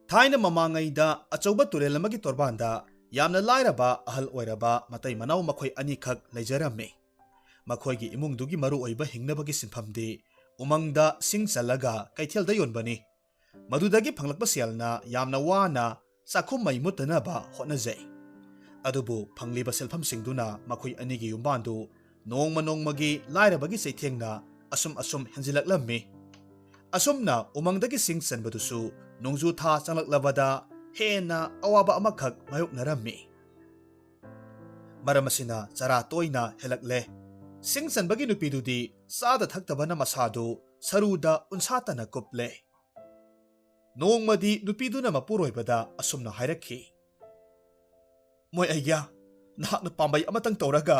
ꯊꯥꯏꯅ ꯃꯃꯥꯡꯉꯩꯗ ꯑꯆꯧꯕ ꯇꯨꯔꯦꯜ ꯑꯃꯒꯤ ꯇꯣꯔꯕꯥꯟꯗ ꯌꯥꯝꯅ ꯂꯥꯏꯔꯕ ꯑꯍꯜ ꯑꯣꯏꯔꯕ ꯃꯇꯩ ꯃꯅꯥꯎ ꯃꯈꯣꯏ ꯑꯅꯤꯈꯛ ꯂꯩꯖꯔꯝꯃꯤ꯫ ꯃꯈꯣꯏꯒꯤ ꯏꯃꯨꯡꯗꯨꯒꯤ ꯃꯔꯨꯑꯣꯏꯕ ꯍꯤꯡꯅꯕꯒꯤ ꯁꯤꯟꯐꯝꯗꯤ ꯎꯃꯪꯗ ꯁꯤꯡ ꯆꯜꯂꯒ ꯀꯩꯊꯦꯜꯗ ꯌꯣꯟꯕꯅꯤ꯫ ꯃꯗꯨꯗꯒꯤ ꯐꯪꯂꯛꯄ ꯁꯦꯜꯅ ꯌꯥꯝꯅ ꯋꯥꯅ ꯆꯥꯛꯈꯨꯝ ꯃꯩ ꯃꯨꯠꯇꯅꯕ ꯍꯣꯠꯅꯖꯩ꯫ ꯑꯗꯨꯕꯨ ꯐꯪꯂꯤꯕ ꯁꯦꯜꯐꯝꯁꯤꯡꯗꯨꯅ ꯃꯈꯣꯏ ꯑꯅꯤꯒꯤ ꯌꯨꯝꯕꯥꯟꯗꯨ ꯅꯣꯡꯃ ꯅꯣꯡꯃꯒꯤ ꯂꯥꯏꯔꯕꯒꯤ ꯆꯩꯊꯦꯡꯅ ꯑꯁꯨꯝ ꯍꯦꯟꯖꯤꯜꯂꯛꯂꯝꯃꯤ꯫ ꯑꯁꯨꯝꯅ ꯎꯃꯪꯗꯒꯤ ꯁꯤꯡ ꯆꯟꯕꯗꯨꯁꯨ ꯅꯣꯡꯖꯨ ꯊꯥ ꯆꯪꯂꯛꯂꯕꯗ ꯍꯦꯟꯅ ꯑꯋꯥꯕ ꯑꯃꯈꯛ ꯃꯥꯌꯣꯛꯅꯔꯝꯃꯤ꯫ ꯃꯔꯝ ꯑꯁꯤꯅ ꯆꯔꯥ ꯇꯣꯏꯅ ꯍꯦꯜꯂꯛꯂꯦ꯫ ꯁꯤꯡ ꯆꯟꯕꯒꯤ ꯅꯨꯄꯤꯗꯨꯗꯤ ꯆꯥꯗ ꯊꯛꯇꯕꯅ ꯃꯁꯥꯗꯨ ꯁꯔꯨꯗ ꯎꯟꯁꯥꯇꯅ ꯀꯨꯞꯂꯦ꯫ ꯅꯣꯡꯃꯗꯤ ꯅꯨꯄꯤꯗꯨꯅ ꯃꯄꯨꯔꯣꯏꯕꯗ ꯑꯁꯨꯝꯅ ꯍꯥꯏꯔꯛꯈꯤ, "ꯃꯣꯏ ꯑꯩꯒ꯭ꯌꯥ, ꯅꯍꯥꯛꯅ ꯄꯥꯝꯕꯩ ꯑꯃꯇꯪ ꯇꯧꯔꯒ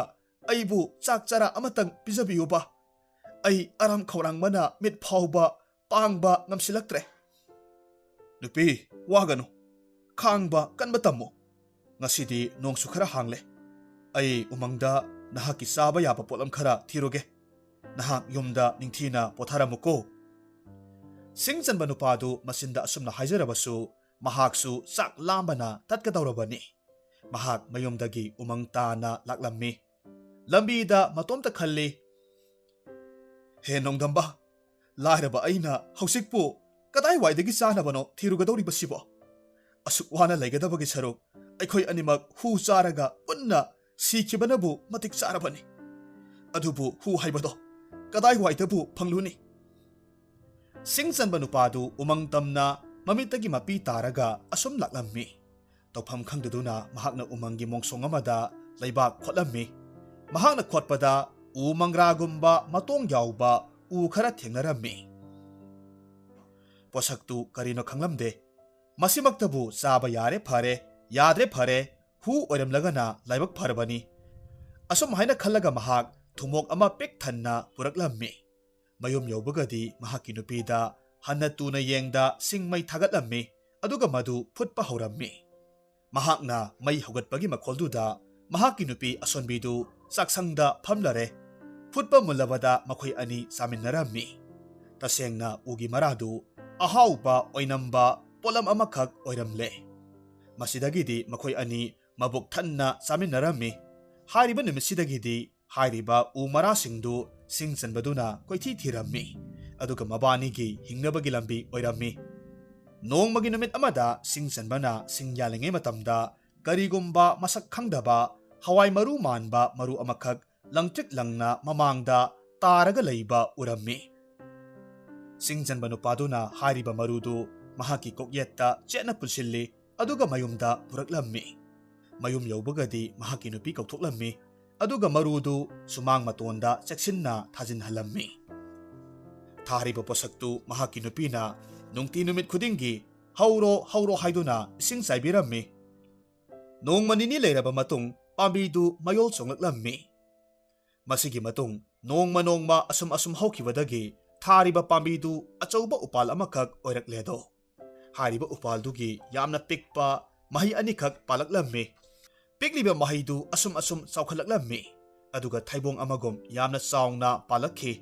ꯑꯩꯕꯨ ꯆꯥꯛ ꯆꯔꯥ ꯑꯃꯇꯪ ꯄꯤꯖꯕꯤꯌꯨꯕ꯫ ꯑꯩ ꯑꯔꯥꯝ ꯈꯧꯔꯥꯡꯕꯅ ꯃꯤꯠ ꯐꯥꯎꯕ ꯄꯥꯡꯕ ꯉꯝꯁꯤꯜꯂꯛꯇ꯭ꯔꯦ." "ꯅꯨꯄꯤ, ꯋꯥꯒꯅꯨ, ꯈꯥꯡꯕ ꯀꯟꯕ ꯇꯝꯃꯨ꯫ ꯉꯁꯤꯗꯤ ꯅꯣꯡꯁꯨ ꯈꯔ ꯍꯥꯡꯂꯦ꯫ ꯑꯩ ꯎꯃꯪꯗ ꯅꯍꯥꯛꯀꯤ ꯆꯥꯕ ꯌꯥꯕ ꯄꯣꯠꯂꯝ ꯈꯔ ꯊꯤꯔꯨꯒꯦ꯫ ꯅꯍꯥꯛ ꯌꯨꯝꯗ ꯅꯤꯡꯊꯤꯅ ꯄꯣꯊꯥꯔꯝꯃꯨꯀꯣ." ꯁꯤꯡ ꯆꯟꯕ ꯅꯨꯄꯥꯗꯨ ꯃꯆꯤꯟꯗ ꯑꯁꯨꯝꯅ ꯍꯥꯏꯖꯔꯕꯁꯨ ꯃꯍꯥꯛꯁꯨ ꯆꯥꯛ ꯂꯥꯝꯕꯅ ꯇꯠꯀꯗꯧꯔꯕꯅꯤ꯫ ꯃꯍꯥꯛ ꯃꯌꯨꯝꯗꯒꯤ ꯎꯃꯪ ꯇꯥꯅ ꯂꯥꯛꯂꯝꯃꯤ꯫ ꯂꯝꯕꯤꯗ ꯃꯇꯣꯝꯇ ꯈꯜꯂꯤ, "ꯍꯦ ꯅꯣꯡꯗꯝꯕ, ꯂꯥꯏꯔꯕ ꯑꯩꯅ ꯍꯧꯖꯤꯛꯄꯨ ꯀꯗꯥꯏꯋꯥꯏꯗꯒꯤ ꯆꯥꯅꯕꯅꯣ ꯊꯤꯔꯨꯒꯗꯧꯔꯤꯕꯁꯤꯕꯣ? ꯑꯁꯨꯛ ꯋꯥꯅ ꯂꯩꯒꯗꯕꯒꯤ ꯁꯔꯨꯛ ꯑꯩꯈꯣꯏ ꯑꯅꯤꯃꯛ ꯍꯨ ꯆꯥꯔꯒ ꯄꯨꯟꯅ ꯁꯤꯈꯤꯕꯅꯕꯨ ꯃꯇꯤꯛ ꯆꯥꯔꯕꯅꯤ꯫ ꯑꯗꯨꯕꯨ ꯍꯨ ꯍꯥꯏꯕꯗꯣ ꯀꯗꯥꯏꯋꯥꯏꯗꯕꯨ ꯐꯪꯂꯨꯅꯤ?" ꯁꯤꯡ ꯆꯟꯕ ꯅꯨꯄꯥꯗꯨ ꯎꯃꯪ ꯇꯝꯅ ꯃꯃꯤꯠꯇꯒꯤ ꯃꯄꯤ ꯇꯥꯔꯒ ꯑꯁꯨꯝ ꯂꯥꯛꯂꯝꯃꯤ꯫ ꯇꯧꯐꯝ ꯈꯪꯗꯗꯨꯅ ꯃꯍꯥꯛꯅ ꯎꯃꯪꯒꯤ ꯃꯣꯡꯁꯣꯡ ꯑꯃꯗ ꯂꯩꯕꯥꯛ ꯈꯣꯠꯂꯝꯃꯤ꯫ ꯃꯍꯥꯛꯅ ꯈꯣꯠꯄꯗ ꯎ ꯃꯪꯒ꯭ꯔꯥꯒꯨꯝꯕ ꯃꯇꯣꯡ ꯌꯥꯎꯕ ꯎ ꯈꯔ ꯊꯦꯡꯅꯔꯝꯃꯤ꯫ ꯄꯣꯠꯁꯛꯇꯨ ꯀꯔꯤꯅꯣ ꯈꯪꯂꯝꯗꯦ꯫ ꯃꯁꯤꯃꯛꯇꯕꯨ ꯆꯥꯕ ꯌꯥꯔꯦ ꯐꯔꯦ, ꯌꯥꯗ꯭ꯔꯦ ꯐꯔꯦ, ꯍꯨ ꯑꯣꯏꯔꯝꯂꯒꯅ ꯂꯥꯏꯕꯛ ꯐꯔꯕꯅꯤ꯫ ꯑꯁꯨꯝ ꯍꯥꯏꯅ ꯈꯜꯂꯒ ꯃꯍꯥꯛ ꯊꯨꯃꯣꯛ ꯑꯃ ꯄꯤꯛ ꯊꯟꯅ ꯄꯨꯔꯛꯂꯝꯃꯤ꯫ ꯃꯌꯨꯝ ꯌꯧꯕꯒꯗꯤ ꯃꯍꯥꯛꯀꯤ ꯅꯨꯄꯤꯗ ꯍꯟꯅ ꯇꯨꯅ ꯌꯦꯡꯗ ꯁꯤꯡ ꯃꯩ ꯊꯥꯒꯠꯂꯝꯃꯤ ꯑꯗꯨꯒ ꯃꯗꯨ ꯐꯨꯠꯄ ꯍꯧꯔꯝꯃꯤ꯫ ꯃꯍꯥꯛꯅ ꯃꯩ ꯍꯧꯒꯠꯄꯒꯤ ꯃꯈꯣꯜꯗꯨꯗ ꯃꯍꯥꯛꯀꯤ ꯅꯨꯄꯤ ꯑꯁꯣꯟꯕꯤꯗꯨ ꯆꯥꯛꯁꯪꯗ ꯐꯝꯂꯔꯦ꯫ ꯐꯨꯠꯄ ꯃꯨꯜꯂꯕꯗ ꯃꯈꯣꯏ ꯑꯅꯤ ꯆꯥꯃꯤꯟꯅꯔꯝꯃꯤ꯫ ꯇꯁꯦꯡꯅ ꯎꯒꯤ ꯃꯔꯥꯗꯨ ꯑꯍꯥꯎꯕ ꯑꯣꯏꯅꯝꯕ ꯄꯣꯠꯂꯝ ꯑꯃꯈꯛ ꯑꯣꯏꯔꯝꯂꯦ꯫ ꯃꯁꯤꯗꯒꯤꯗꯤ ꯃꯈꯣꯏ ꯑꯅꯤ ꯃꯕꯨꯛ ꯊꯟꯅ ꯆꯥꯃꯤꯟꯅꯔꯝꯃꯤ꯫ ꯍꯥꯏꯔꯤꯕ ꯅꯨꯃꯤꯠꯁꯤꯗꯒꯤꯗꯤ ꯍꯥꯏꯔꯤꯕ ꯎ ꯃꯔꯥꯁꯤꯡꯗꯨ ꯁꯤꯡ ꯆꯟꯕꯗꯨꯅ ꯀꯣꯏꯊꯤ ꯊꯤꯔꯝꯃꯤ ꯑꯗꯨꯒ ꯃꯕꯥꯅꯤꯒꯤ ꯍꯤꯡꯅꯕꯒꯤ ꯂꯝꯕꯤ ꯑꯣꯏꯔꯝꯃꯤ꯫ ꯅꯣꯡꯃꯒꯤ ꯅꯨꯃꯤꯠ ꯑꯃꯗ ꯁꯤꯡ ꯆꯟꯕꯅ ꯁꯤꯡ ꯌꯥꯜꯂꯤꯉꯩ ꯃꯇꯝꯗ ꯀꯔꯤꯒꯨꯝꯕ ꯃꯁꯛ ꯈꯪꯗꯕ ꯍꯋꯥꯏ ꯃꯔꯨ ꯃꯥꯟꯕ ꯃꯔꯨ ꯑꯃꯈꯛ ꯂꯪꯇ꯭ꯔꯤꯛ ꯂꯪꯅ ꯃꯃꯥꯡꯗ ꯇꯥꯔꯒ ꯂꯩꯕ ꯎꯔꯝꯃꯤ꯫ ꯁꯤꯡ ꯆꯟꯕ ꯅꯨꯄꯥꯗꯨꯅ ꯍꯥꯏꯔꯤꯕ ꯃꯔꯨꯗꯨ ꯃꯍꯥꯛꯀꯤ ꯀꯣꯛꯌꯦꯠꯇ ꯆꯦꯠꯅ ꯄꯨꯟꯁꯤꯜꯂꯤ ꯑꯗꯨꯒ ꯃꯌꯨꯝꯗ ꯄꯨꯔꯛꯂꯝꯃꯤ꯫ ꯃꯌꯨꯝ ꯌꯧꯕꯒꯗꯤ ꯃꯍꯥꯛꯀꯤ ꯅꯨꯄꯤ ꯀꯧꯊꯣꯛꯂꯝꯃꯤ ꯑꯗꯨꯒ ꯃꯔꯨꯗꯨ ꯁꯨꯃꯥꯡ ꯃꯇꯣꯟꯗ ꯆꯦꯛꯁꯤꯟꯅ ꯊꯥꯖꯤꯟꯍꯜꯂꯝꯃꯤ꯫ ꯊꯥꯔꯤꯕ ꯄꯣꯠꯁꯛꯇꯨ ꯃꯍꯥꯛꯀꯤ ꯅꯨꯄꯤꯅ ꯅꯨꯡꯇꯤ ꯅꯨꯃꯤꯠ ꯈꯨꯗꯤꯡꯒꯤ ꯍꯧꯔꯣ ꯍꯧꯔꯣ ꯍꯥꯏꯗꯨꯅ ꯏꯁꯤꯡ ꯆꯥꯏꯕꯤꯔꯝꯃꯤ꯫ ꯅꯣꯡꯃ ꯅꯤꯅꯤ ꯂꯩꯔꯕ ꯃꯇꯨꯡ ꯄꯥꯝꯕꯤꯗꯨ ꯃꯌꯣꯜ ꯆꯣꯡꯂꯛꯂꯝꯃꯤ꯫ ꯃꯁꯤꯒꯤ ꯃꯇꯨꯡ ꯅꯣꯡꯃ ꯑꯁꯨꯝ ꯍꯧꯈꯤꯕꯗꯒꯤ ꯊꯥꯔꯤꯕ ꯄꯥꯝꯕꯤꯗꯨ ꯑꯆꯧꯕ ꯎꯄꯥꯜ ꯑꯃꯈꯛ ꯑꯣꯏꯔꯛꯂꯦꯗꯣ꯫ ꯍꯥꯏꯔꯤꯕ ꯎꯄꯥꯜꯗꯨꯒꯤ ꯌꯥꯝꯅ ꯄꯤꯛꯄ ꯃꯍꯩ ꯑꯅꯤꯈꯛ ꯄꯥꯜꯂꯛꯂꯝꯃꯤ꯫ ꯄꯤꯛꯂꯤꯕ ꯃꯍꯩꯗꯨ ꯑꯁꯨꯝ ꯆꯥꯎꯈꯠꯂꯛꯂꯝꯃꯤ, ꯑꯗꯨꯒ ꯊꯩꯕꯣꯡ ꯑꯃꯒꯨꯝ ꯌꯥꯝꯅ ꯆꯥꯎꯅ ꯄꯥꯜꯂꯛꯈꯤ꯫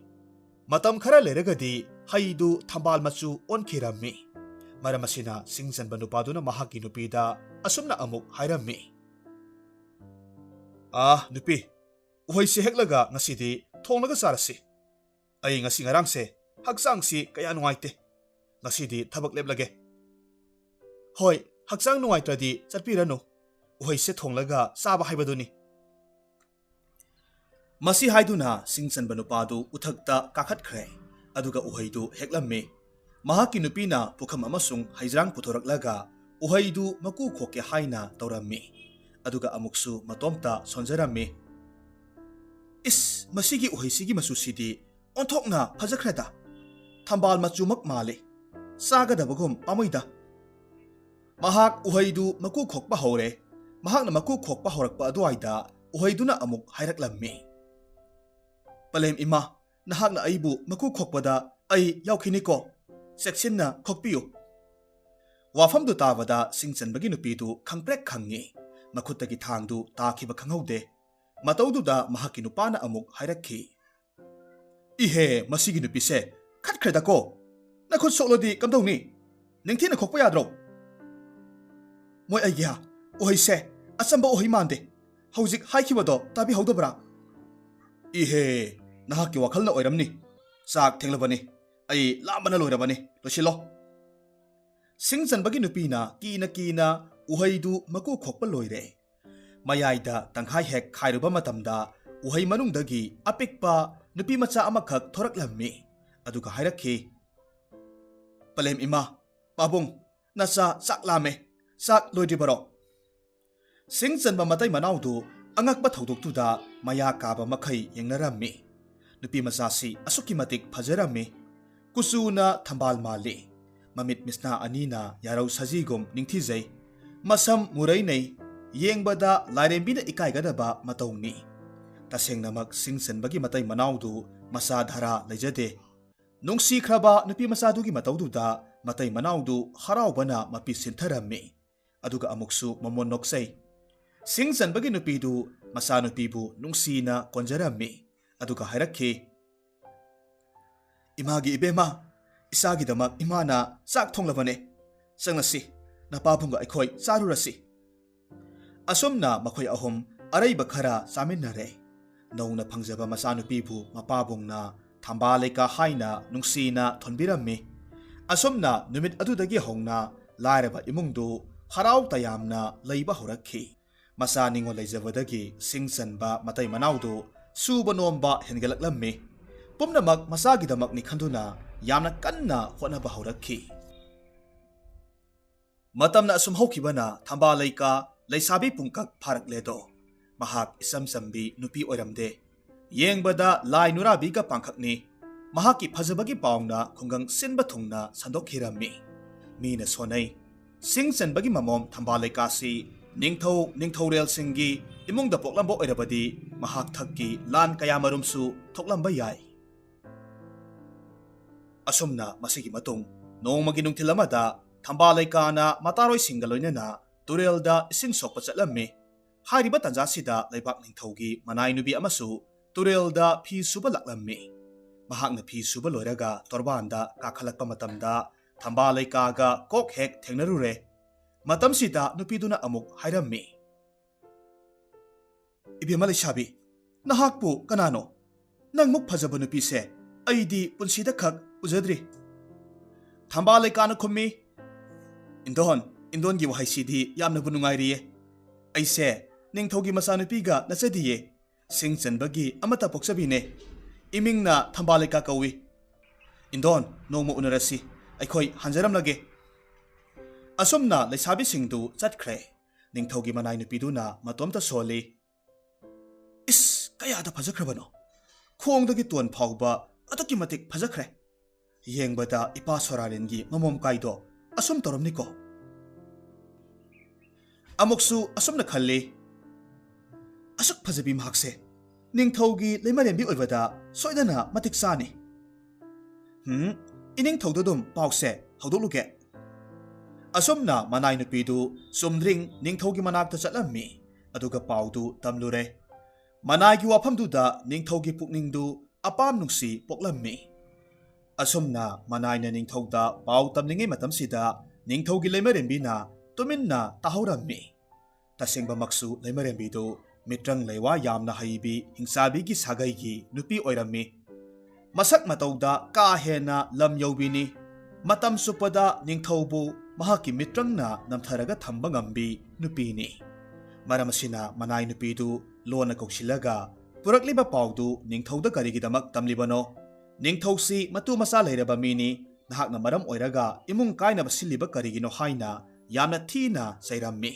ꯃꯇꯝ ꯈꯔ ꯂꯩꯔꯒꯗꯤ ꯍꯩꯗꯨ ꯊꯝꯕꯥꯜ ꯃꯆꯨ ꯑꯣꯟꯈꯤꯔꯝꯃꯤ꯫ ꯃꯔꯝ ꯑꯁꯤꯅ ꯁꯤꯡꯆꯟꯕ ꯅꯨꯄꯥꯗꯨꯅ ꯃꯍꯥꯛꯀꯤ ꯅꯨꯄꯤꯗ ꯑꯁꯨꯝꯅ ꯑꯃꯨꯛ ꯍꯥꯏꯔꯝꯃꯤ, ꯅꯨꯄꯤ, ꯎꯍꯩꯁꯦ ꯍꯦꯛꯂꯒ ꯉꯁꯤꯗꯤ ꯊꯣꯡꯂꯒ ꯆꯥꯔꯁꯤ꯫ ꯑꯩ ꯉꯁꯤ ꯉꯔꯥꯡꯁꯦ ꯍꯛꯆꯥꯡꯁꯤ ꯀꯌꯥ ꯅꯨꯡꯉꯥꯏꯇꯦ꯫ ꯉꯁꯤꯗꯤ ꯊꯕꯛ ꯂꯦꯞꯂꯒꯦ꯫ ꯍꯣꯏ, ꯍꯛꯆꯥꯡ ꯅꯨꯡꯉꯥꯏꯇ꯭ꯔꯗꯤ ꯆꯠꯄꯤꯔꯅꯨ, ꯎꯍꯩꯁꯦ ꯊꯣꯡꯂꯒ ꯆꯥꯕ ꯍꯥꯏꯕꯗꯨꯅꯤ꯫ ꯃꯁꯤ ꯍꯥꯏꯗꯨꯅ ꯁꯤꯡꯆꯟꯕ ꯅꯨꯄꯥꯗꯨ ꯎꯊꯛꯇ ꯀꯥꯈꯠꯈ꯭ꯔꯦ, ꯑꯗꯨꯒ ꯎꯍꯩꯗꯨ ꯍꯦꯛꯂꯝꯃꯤ꯫ ꯃꯍꯥꯛꯀꯤ ꯅꯨꯄꯤꯅ ꯄꯨꯈꯝ ꯑꯃꯁꯨꯡ ꯍꯩꯖ꯭ꯔꯥꯡ ꯄꯨꯊꯣꯔꯛꯂꯒ ꯎꯍꯩꯗꯨ ꯃꯀꯨ ꯈꯣꯛꯀꯦ ꯍꯥꯏꯅ ꯇꯧꯔꯝꯃꯤ, ꯑꯗꯨꯒ ꯑꯃꯨꯛꯁꯨ ꯃꯇꯣꯝꯇ ꯁꯣꯟꯖꯔꯝꯃꯤ꯫ ꯃꯁꯤꯒꯤ ꯎꯍꯩꯁꯤꯒꯤ ꯃꯆꯨꯁꯤꯗꯤ ꯑꯣꯟꯊꯣꯛꯅ ꯐꯖꯈ꯭ꯔꯦꯗ, ꯊꯝꯕꯥꯜ ꯃꯆꯨꯃꯛ ꯃꯥꯜꯂꯤ, ꯆꯥꯒꯗꯕꯒꯨꯝ ꯄꯥꯝꯃꯨꯏꯗ꯫ ꯃꯍꯥꯛ ꯎꯍꯩꯗꯨ ꯃꯀꯨ ꯈꯣꯛꯄ ꯍꯧꯔꯦ꯫ ꯃꯍꯥꯛꯅ ꯃꯀꯨ ꯈꯣꯛꯄ ꯍꯧꯔꯛꯄ ꯑꯗꯨꯋꯥꯏꯗ ꯎꯍꯩꯗꯨꯅ ꯑꯃꯨꯛ ꯍꯥꯏꯔꯛꯂꯝꯃꯤ, ꯄꯂꯦꯝ ꯏꯃꯥ, ꯅꯍꯥꯛꯅ ꯑꯩꯕꯨ ꯃꯀꯨ ꯈꯣꯛꯄꯗ ꯑꯩ ꯌꯥꯎꯈꯤꯅꯤꯀꯣ, ꯆꯦꯛꯁꯤꯟꯅ ꯈꯣꯛꯄꯤꯌꯨ꯫ ꯋꯥꯐꯝꯗꯨ ꯇꯥꯕꯗ ꯁꯤꯡꯆꯟꯕꯒꯤ ꯅꯨꯄꯤꯗꯨ ꯈꯪꯄ꯭ꯔꯦꯛ ꯈꯪꯉꯤ꯫ ꯃꯈꯨꯠꯇꯒꯤ ꯊꯥꯡꯗꯨ ꯇꯥꯈꯤꯕ ꯈꯪꯍꯧꯗꯦ꯫ ꯃꯇꯧꯗꯨꯗ ꯃꯍꯥꯛꯀꯤ ꯅꯨꯄꯥꯅ ꯑꯃꯨꯛ ꯍꯥꯏꯔꯛꯈꯤ, ꯏꯍꯦ, ꯃꯁꯤꯒꯤ ꯅꯨꯄꯤꯁꯦ ꯈꯠꯈ꯭ꯔꯦꯗꯀꯣ, ꯅꯈꯨꯠ ꯁꯣꯛꯂꯗꯤ ꯀꯝꯗꯧꯅꯤ? ꯅꯤꯡꯊꯤꯅ ꯈꯣꯛꯄ ꯌꯥꯗ꯭ꯔꯣ? ꯃꯣꯏ ꯑꯩꯒ꯭ꯌꯥ, ꯎꯍꯩꯁꯦ ꯑꯆꯝꯕ ꯎꯍꯩ ꯃꯥꯟꯗꯦ, ꯍꯧꯖꯤꯛ ꯍꯥꯏꯈꯤꯕꯗꯣ ꯇꯥꯕꯤꯍꯧꯗꯕ꯭ꯔꯥ? ꯏꯍꯦ, ꯅꯍꯥꯛꯀꯤ ꯋꯥꯈꯜꯅ ꯑꯣꯏꯔꯝꯅꯤ꯫ ꯆꯥꯛ ꯊꯦꯡꯂꯕꯅꯤ, ꯑꯩ ꯂꯥꯝꯕꯅ ꯂꯣꯏꯔꯕꯅꯤ, ꯂꯣꯏꯁꯤꯜꯂꯣ꯫ ꯁꯤꯡꯆꯟꯕꯒꯤ ꯅꯨꯄꯤꯅ ꯀꯤꯅ ꯎꯍꯩꯗꯨ ꯃꯀꯨ ꯈꯣꯛꯄ ꯂꯣꯏꯔꯦ꯫ ꯃꯌꯥꯏꯗ ꯇꯪꯈꯥꯏ ꯍꯦꯛ ꯈꯥꯏꯔꯨꯕ ꯃꯇꯝꯗ ꯎꯍꯩ ꯃꯅꯨꯡꯗꯒꯤ ꯑꯄꯤꯛꯄ ꯅꯨꯄꯤ ꯃꯆꯥ ꯑꯃꯈꯛ ꯊꯣꯔꯛꯂꯝꯃꯤ, ꯑꯗꯨꯒ ꯍꯥꯏꯔꯛꯈꯤ, ꯄꯂꯦꯝ ꯏꯃꯥ, ꯄꯥꯕꯨꯡ, ꯅꯆꯥ ꯆꯥꯛ ꯂꯥꯝꯃꯦ, ꯆꯥꯛ ꯂꯣꯏꯗ꯭ꯔꯤꯕꯔꯣ? ꯁꯤꯡꯆꯟꯕ ꯃꯇꯩ ꯃꯅꯥꯎꯗꯨ ꯑꯉꯛꯄ ꯊꯧꯗꯣꯛꯇꯨꯗ ꯃꯌꯥ ꯀꯥꯕ ꯃꯈꯩ ꯌꯦꯡꯅꯔꯝꯃꯤ꯫ ꯅꯨꯄꯤ ꯃꯆꯥꯁꯤ ꯑꯁꯨꯛꯀꯤ ꯃꯇꯤꯛ ꯐꯖꯔꯝꯃꯤ꯫ ꯀꯨꯆꯨꯅ ꯊꯝꯕꯥꯜ ꯃꯥꯜꯂꯤ, ꯃꯃꯤꯠ ꯃꯤꯁꯅꯥ ꯑꯅꯤꯅ ꯌꯥꯔꯧ ꯁꯖꯤꯒꯨꯝ ꯅꯤꯡꯊꯤꯖꯩ, ꯃꯁꯝ ꯃꯨꯔꯩꯅꯩ, ꯌꯦꯡꯕꯗ ꯂꯥꯏꯔꯦꯝꯕꯤꯅ ꯏꯀꯥꯏꯒꯗꯕ ꯃꯇꯧꯅꯤ꯫ ꯇꯁꯦꯡꯅꯃꯛ ꯁꯤꯡꯆꯟꯕꯒꯤ ꯃꯇꯩ ꯃꯅꯥꯎꯗꯨ ꯃꯆꯥ ꯙꯔꯥ ꯂꯩꯖꯗꯦ꯫ ꯅꯨꯡꯁꯤꯈ꯭ꯔꯕ ꯅꯨꯄꯤ ꯃꯆꯥꯗꯨꯒꯤ ꯃꯇꯧꯗꯨꯗ ꯃꯇꯩ ꯃꯅꯥꯎꯗꯨ ꯍꯔꯥꯎꯕꯅ ꯃꯄꯤ ꯁꯤꯟꯊꯔꯝꯃꯤ, ꯑꯗꯨꯒ ꯑꯃꯨꯛꯁꯨ ꯃꯃꯣꯟ ꯅꯣꯛꯆꯩ꯫ ꯁꯤꯡꯆꯟꯕꯒꯤ ꯅꯨꯄꯤꯗꯨ ꯃꯆꯥꯅꯨꯄꯤꯕꯨ ꯅꯨꯡꯁꯤꯅ ꯀꯣꯟꯖꯔꯝꯃꯤ, ꯑꯗꯨꯒ ꯍꯥꯏꯔꯛꯈꯤ, ꯏꯃꯥꯒꯤ ꯏꯕꯦꯝꯃ, ꯏꯆꯥꯒꯤꯗꯃꯛ ꯏꯃꯥꯅ ꯆꯥꯛ ꯊꯣꯡꯂꯕꯅꯦ, ꯆꯪꯂꯁꯤ, ꯅꯄꯥꯕꯨꯡꯒ ꯑꯩꯈꯣꯏ ꯆꯥꯔꯨꯔꯁꯤ꯫ ꯑꯁꯨꯝꯅ ꯃꯈꯣꯏ ꯑꯍꯨꯝ ꯑꯔꯩꯕ ꯈꯔ ꯆꯥꯃꯤꯟꯅꯔꯦ꯫ ꯅꯧꯅ ꯐꯪꯖꯕ ꯃꯆꯥꯅꯨꯄꯤꯕꯨ ꯃꯄꯥꯕꯨꯡꯅ ꯊꯝꯕꯥꯜ ꯂꯩꯀꯥ ꯍꯥꯏꯅ ꯅꯨꯡꯁꯤꯅ ꯊꯣꯟꯕꯤꯔꯝꯃꯤ꯫ ꯑꯁꯨꯝꯅ ꯅꯨꯃꯤꯠ ꯑꯗꯨꯗꯒꯤ ꯍꯧꯅ ꯂꯥꯏꯔꯕ ꯏꯃꯨꯡꯗꯨ ꯍꯔꯥꯎ ꯇꯌꯥꯝꯅ ꯂꯩꯕ ꯍꯧꯔꯛꯈꯤ꯫ ꯃꯆꯥ ꯅꯤꯡꯉꯣꯜ ꯂꯩꯖꯕꯗꯒꯤ ꯁꯤꯡꯆꯟꯕ ꯃꯇꯩ ꯃꯅꯥꯎꯗꯨ ꯁꯨꯕ ꯅꯣꯝꯕ ꯍꯦꯟꯒꯠꯂꯛꯂꯝꯃꯤ꯫ ꯄꯨꯝꯅꯃꯛ ꯃꯆꯥꯒꯤꯗꯃꯛꯅꯤ ꯈꯟꯗꯨꯅ ꯌꯥꯝꯅ ꯀꯟꯅ ꯍꯣꯠꯅꯕ ꯍꯧꯔꯛꯈꯤ꯫ ꯃꯇꯝꯅ ꯑꯁꯨꯝ ꯍꯧꯈꯤꯕꯅ ꯊꯝꯕꯥꯜ ꯂꯩꯀꯥ ꯂꯩꯁꯥꯕꯤ ꯄꯨꯡꯀꯛ ꯐꯥꯔꯛꯂꯦꯗꯣ꯫ ꯃꯍꯥꯛ ꯏꯆꯝ ꯆꯝꯕꯤ ꯅꯨꯄꯤ ꯑꯣꯏꯔꯝꯗꯦ꯫ ꯌꯦꯡꯕꯗ ꯂꯥꯏ ꯅꯨꯔꯥꯕꯤꯒ ꯄꯥꯡꯈꯛꯅꯤ꯫ ꯃꯍꯥꯛꯀꯤ ꯐꯖꯕꯒꯤ ꯄꯥꯎꯅ ꯈꯨꯡꯒꯪ ꯁꯤꯟꯕ ꯊꯨꯡꯅ ꯁꯟꯗꯣꯛꯈꯤꯔꯝꯃꯤ꯫ ꯃꯤꯅ ꯁꯣꯟꯅꯩ, ꯁꯤꯡꯆꯟꯕꯒꯤ ꯃꯃꯣꯝ ꯊꯝꯕꯥꯜ ꯂꯩꯀꯥꯁꯤ ꯅꯤꯡꯊꯧ ꯅꯤꯡꯊꯧꯔꯦꯜꯁꯤꯡꯒꯤ ꯏꯃꯨꯡꯗ ꯄꯣꯛꯂꯝꯕ ꯑꯣꯏꯔꯕꯗꯤ ꯃꯍꯥꯛ ꯊꯛꯀꯤ ꯂꯥꯟ ꯀꯌꯥꯃꯔꯨꯝꯁꯨ ꯊꯣꯛꯂꯝꯕ ꯌꯥꯏ꯫ ꯑꯁꯨꯝꯅ ꯃꯁꯤꯒꯤ ꯃꯇꯨꯡ ꯅꯣꯡꯃꯒꯤ ꯅꯨꯡꯊꯤꯜ ꯑꯃꯗ ꯊꯝꯕꯥꯜ ꯂꯩꯀꯥꯅ ꯃꯇꯥꯔꯣꯏꯁꯤꯡꯒ ꯂꯣꯏꯅꯅ ꯇꯨꯔꯦꯜꯗ ꯏꯁꯤꯡ ꯁꯣꯛꯄ ꯆꯠꯂꯝꯃꯤ꯫ ꯍꯥꯏꯔꯤꯕ ꯇꯥꯟꯖꯥꯁꯤꯗ ꯂꯩꯕꯥꯛ ꯅꯤꯡꯊꯧꯒꯤ ꯃꯅꯥꯏꯅꯨꯕꯤ ꯑꯃꯁꯨ ꯇꯨꯔꯦꯜꯗ ꯐꯤ ꯁꯨꯕ ꯂꯥꯛꯂꯝꯃꯤ꯫ ꯃꯍꯥꯛꯅ ꯐꯤ ꯁꯨꯕ ꯂꯣꯏꯔꯒ ꯇꯣꯔꯕꯥꯟꯗ ꯀꯥꯈꯠꯂꯛꯄ ꯃꯇꯝꯗ ꯊꯝꯕꯥꯜ ꯂꯩꯀꯥꯒ ꯀꯣꯛ ꯍꯦꯛ ꯊꯦꯡꯅꯔꯨꯔꯦ꯫ ꯃꯇꯝꯁꯤꯗ ꯅꯨꯄꯤꯗꯨꯅ ꯑꯃꯨꯛ ꯍꯥꯏꯔꯝꯃꯤ, ꯏꯕꯦꯝꯃ ꯂꯩꯁꯥꯕꯤ, ꯅꯍꯥꯛꯄꯨ ꯀꯅꯥꯅꯣ? ꯅꯪꯃꯨꯛ ꯐꯖꯕ ꯅꯨꯄꯤꯁꯦ ꯑꯩꯗꯤ ꯄꯨꯟꯁꯤꯗ ꯈꯛ ꯎꯖꯗ꯭ꯔꯤ꯫ ꯊꯝꯕꯥꯜ ꯂꯩꯀꯥꯅ ꯈꯨꯝꯃꯤ, ꯏꯟꯗꯣꯟꯒꯤ ꯋꯥꯍꯩꯁꯤꯗꯤ ꯌꯥꯝꯅꯕꯨ ꯅꯨꯡꯉꯥꯏꯔꯤꯌꯦ꯫ ꯑꯩꯁꯦ ꯅꯤꯡꯊꯧꯒꯤ ꯃꯆꯥꯅꯨꯄꯤꯒ ꯅꯠꯆꯗꯤꯌꯦ, ꯁꯤꯡꯆꯟꯕꯒꯤ ꯑꯃꯠꯇ ꯄꯣꯛꯆꯕꯤꯅꯦ꯫ ꯏꯃꯤꯡꯅ ꯊꯝꯕꯥꯜ ꯂꯩꯀꯥ ꯀꯧꯏ꯫ ꯏꯟꯗꯣꯟ, ꯅꯣꯡꯃ ꯎꯅꯔꯁꯤ, ꯑꯩꯈꯣꯏ ꯍꯟꯖꯔꯝꯂꯒꯦ꯫ ꯑꯁꯨꯝꯅ ꯂꯩꯁꯥꯕꯤꯁꯤꯡꯗꯨ ꯆꯠꯈ꯭ꯔꯦ꯫ ꯅꯤꯡꯊꯧꯒꯤ ꯃꯅꯥꯏ ꯅꯨꯄꯤꯗꯨꯅ ꯃꯇꯣꯝꯇ ꯁꯣꯜꯂꯤ, ꯀꯌꯥꯗ ꯐꯖꯈ꯭ꯔꯕꯅꯣ! ꯈꯣꯡꯗꯒꯤ ꯇꯣꯟ ꯐꯥꯎꯕ ꯑꯗꯨꯛꯀꯤ ꯃꯇꯤꯛ ꯐꯖꯈ꯭ꯔꯦ꯫ ꯌꯦꯡꯕꯗ ꯏꯄꯥ ꯁꯣꯔꯥꯔꯦꯟꯒꯤ ꯃꯃꯣꯝ ꯀꯥꯏꯗꯣ ꯑꯁꯨꯝ ꯇꯧꯔꯝꯅꯤꯀꯣ ꯑꯃꯨꯛꯁꯨ ꯑꯁꯨꯝꯅ ꯈꯜꯂꯤ ꯑꯁꯨꯛ ꯐꯖꯕꯤ ꯃꯍꯥꯛꯁꯦ ꯅꯤꯡꯊꯧꯒꯤ ꯂꯩꯃꯔꯦꯝꯕꯤ ꯑꯣꯏꯕꯗ ꯁꯣꯏꯗꯅ ꯃꯇꯤꯛ ꯆꯥꯅꯤ ꯏꯅꯤꯡꯊꯧꯗ ꯑꯗꯨꯝ ꯄꯥꯎꯁꯦ ꯍꯧꯗꯣꯛꯂꯨꯒꯦ ꯑꯁꯨꯝꯅ ꯃꯅꯥꯏ ꯅꯨꯄꯤꯗꯨ ꯆꯨꯝꯗ꯭ꯔꯤꯡ ꯅꯤꯡꯊꯧꯒꯤ ꯃꯅꯥꯛꯇ ꯆꯠꯂꯝꯃꯤ ꯑꯗꯨꯒ ꯄꯥꯎꯗꯨ ꯇꯝꯂꯨꯔꯦ ꯃꯅꯥꯏꯒꯤ ꯋꯥꯐꯝꯗꯨꯗ ꯅꯤꯡꯊꯧꯒꯤ ꯄꯨꯛꯅꯤꯡꯗꯨ ꯑꯄꯥꯝ ꯅꯨꯡꯁꯤ ꯄꯣꯛꯂꯝꯃꯤ ꯑꯁꯨꯝꯅ ꯃꯅꯥꯏꯅ ꯅꯤꯡꯊꯧꯗ ꯄꯥꯎ ꯇꯝꯂꯤꯉꯩ ꯃꯇꯝꯁꯤꯗ ꯅꯤꯡꯊꯧꯒꯤ ꯂꯩꯃꯔꯦꯝꯕꯤꯅ ꯇꯨꯃꯤꯟꯅ ꯇꯥꯍꯧꯔꯝꯃꯤ ꯇꯁꯦꯡꯕꯃꯛꯁꯨ ꯂꯩꯃꯔꯦꯝꯕꯤꯗꯨ ꯃꯤꯇ꯭ꯔꯪ ꯂꯩꯋꯥ ꯌꯥꯝꯅ ꯍꯩꯕꯤ ꯍꯤꯡꯆꯥꯕꯤꯒꯤ ꯁꯥꯒꯩꯒꯤ ꯅꯨꯄꯤ ꯑꯣꯏꯔꯝꯃꯤ ꯃꯁꯛ ꯃꯇꯧꯗ ꯀꯥ ꯍꯦꯟꯅ ꯂꯝ ꯌꯧꯕꯤꯅꯤ ꯃꯇꯝ ꯆꯨꯞꯄꯗ ꯅꯤꯡꯊꯧꯕꯨ ꯃꯍꯥꯛꯀꯤ ꯃꯤꯇ꯭ꯔꯪꯅ ꯅꯝꯊꯔꯒ ꯊꯝꯕ ꯉꯝꯕꯤ ꯅꯨꯄꯤꯅꯤ ꯃꯔꯝ ꯑꯁꯤꯅ ꯃꯅꯥꯏ ꯅꯨꯄꯤꯗꯨ ꯂꯣꯟꯅ ꯀꯧꯁꯤꯜꯂꯒ ꯄꯨꯔꯛꯂꯤꯕ ꯄꯥꯎꯗꯨ ꯅꯤꯡꯊꯧꯗ ꯀꯔꯤꯒꯤꯗꯃꯛ ꯇꯝꯂꯤꯕꯅꯣ ꯅꯤꯡꯊꯧꯁꯤ ꯃꯇꯨ ꯃꯆꯥ ꯂꯩꯔꯕ ꯃꯤꯅꯤ ꯅꯍꯥꯛꯅ ꯃꯔꯝ ꯑꯣꯏꯔꯒ ꯏꯃꯨꯡ ꯀꯥꯏꯅꯕ ꯁꯤꯜꯂꯤꯕ ꯀꯔꯤꯒꯤꯅꯣ ꯍꯥꯏꯅ ꯌꯥꯝꯅ ꯊꯤꯅ ꯆꯩꯔꯝꯃꯤ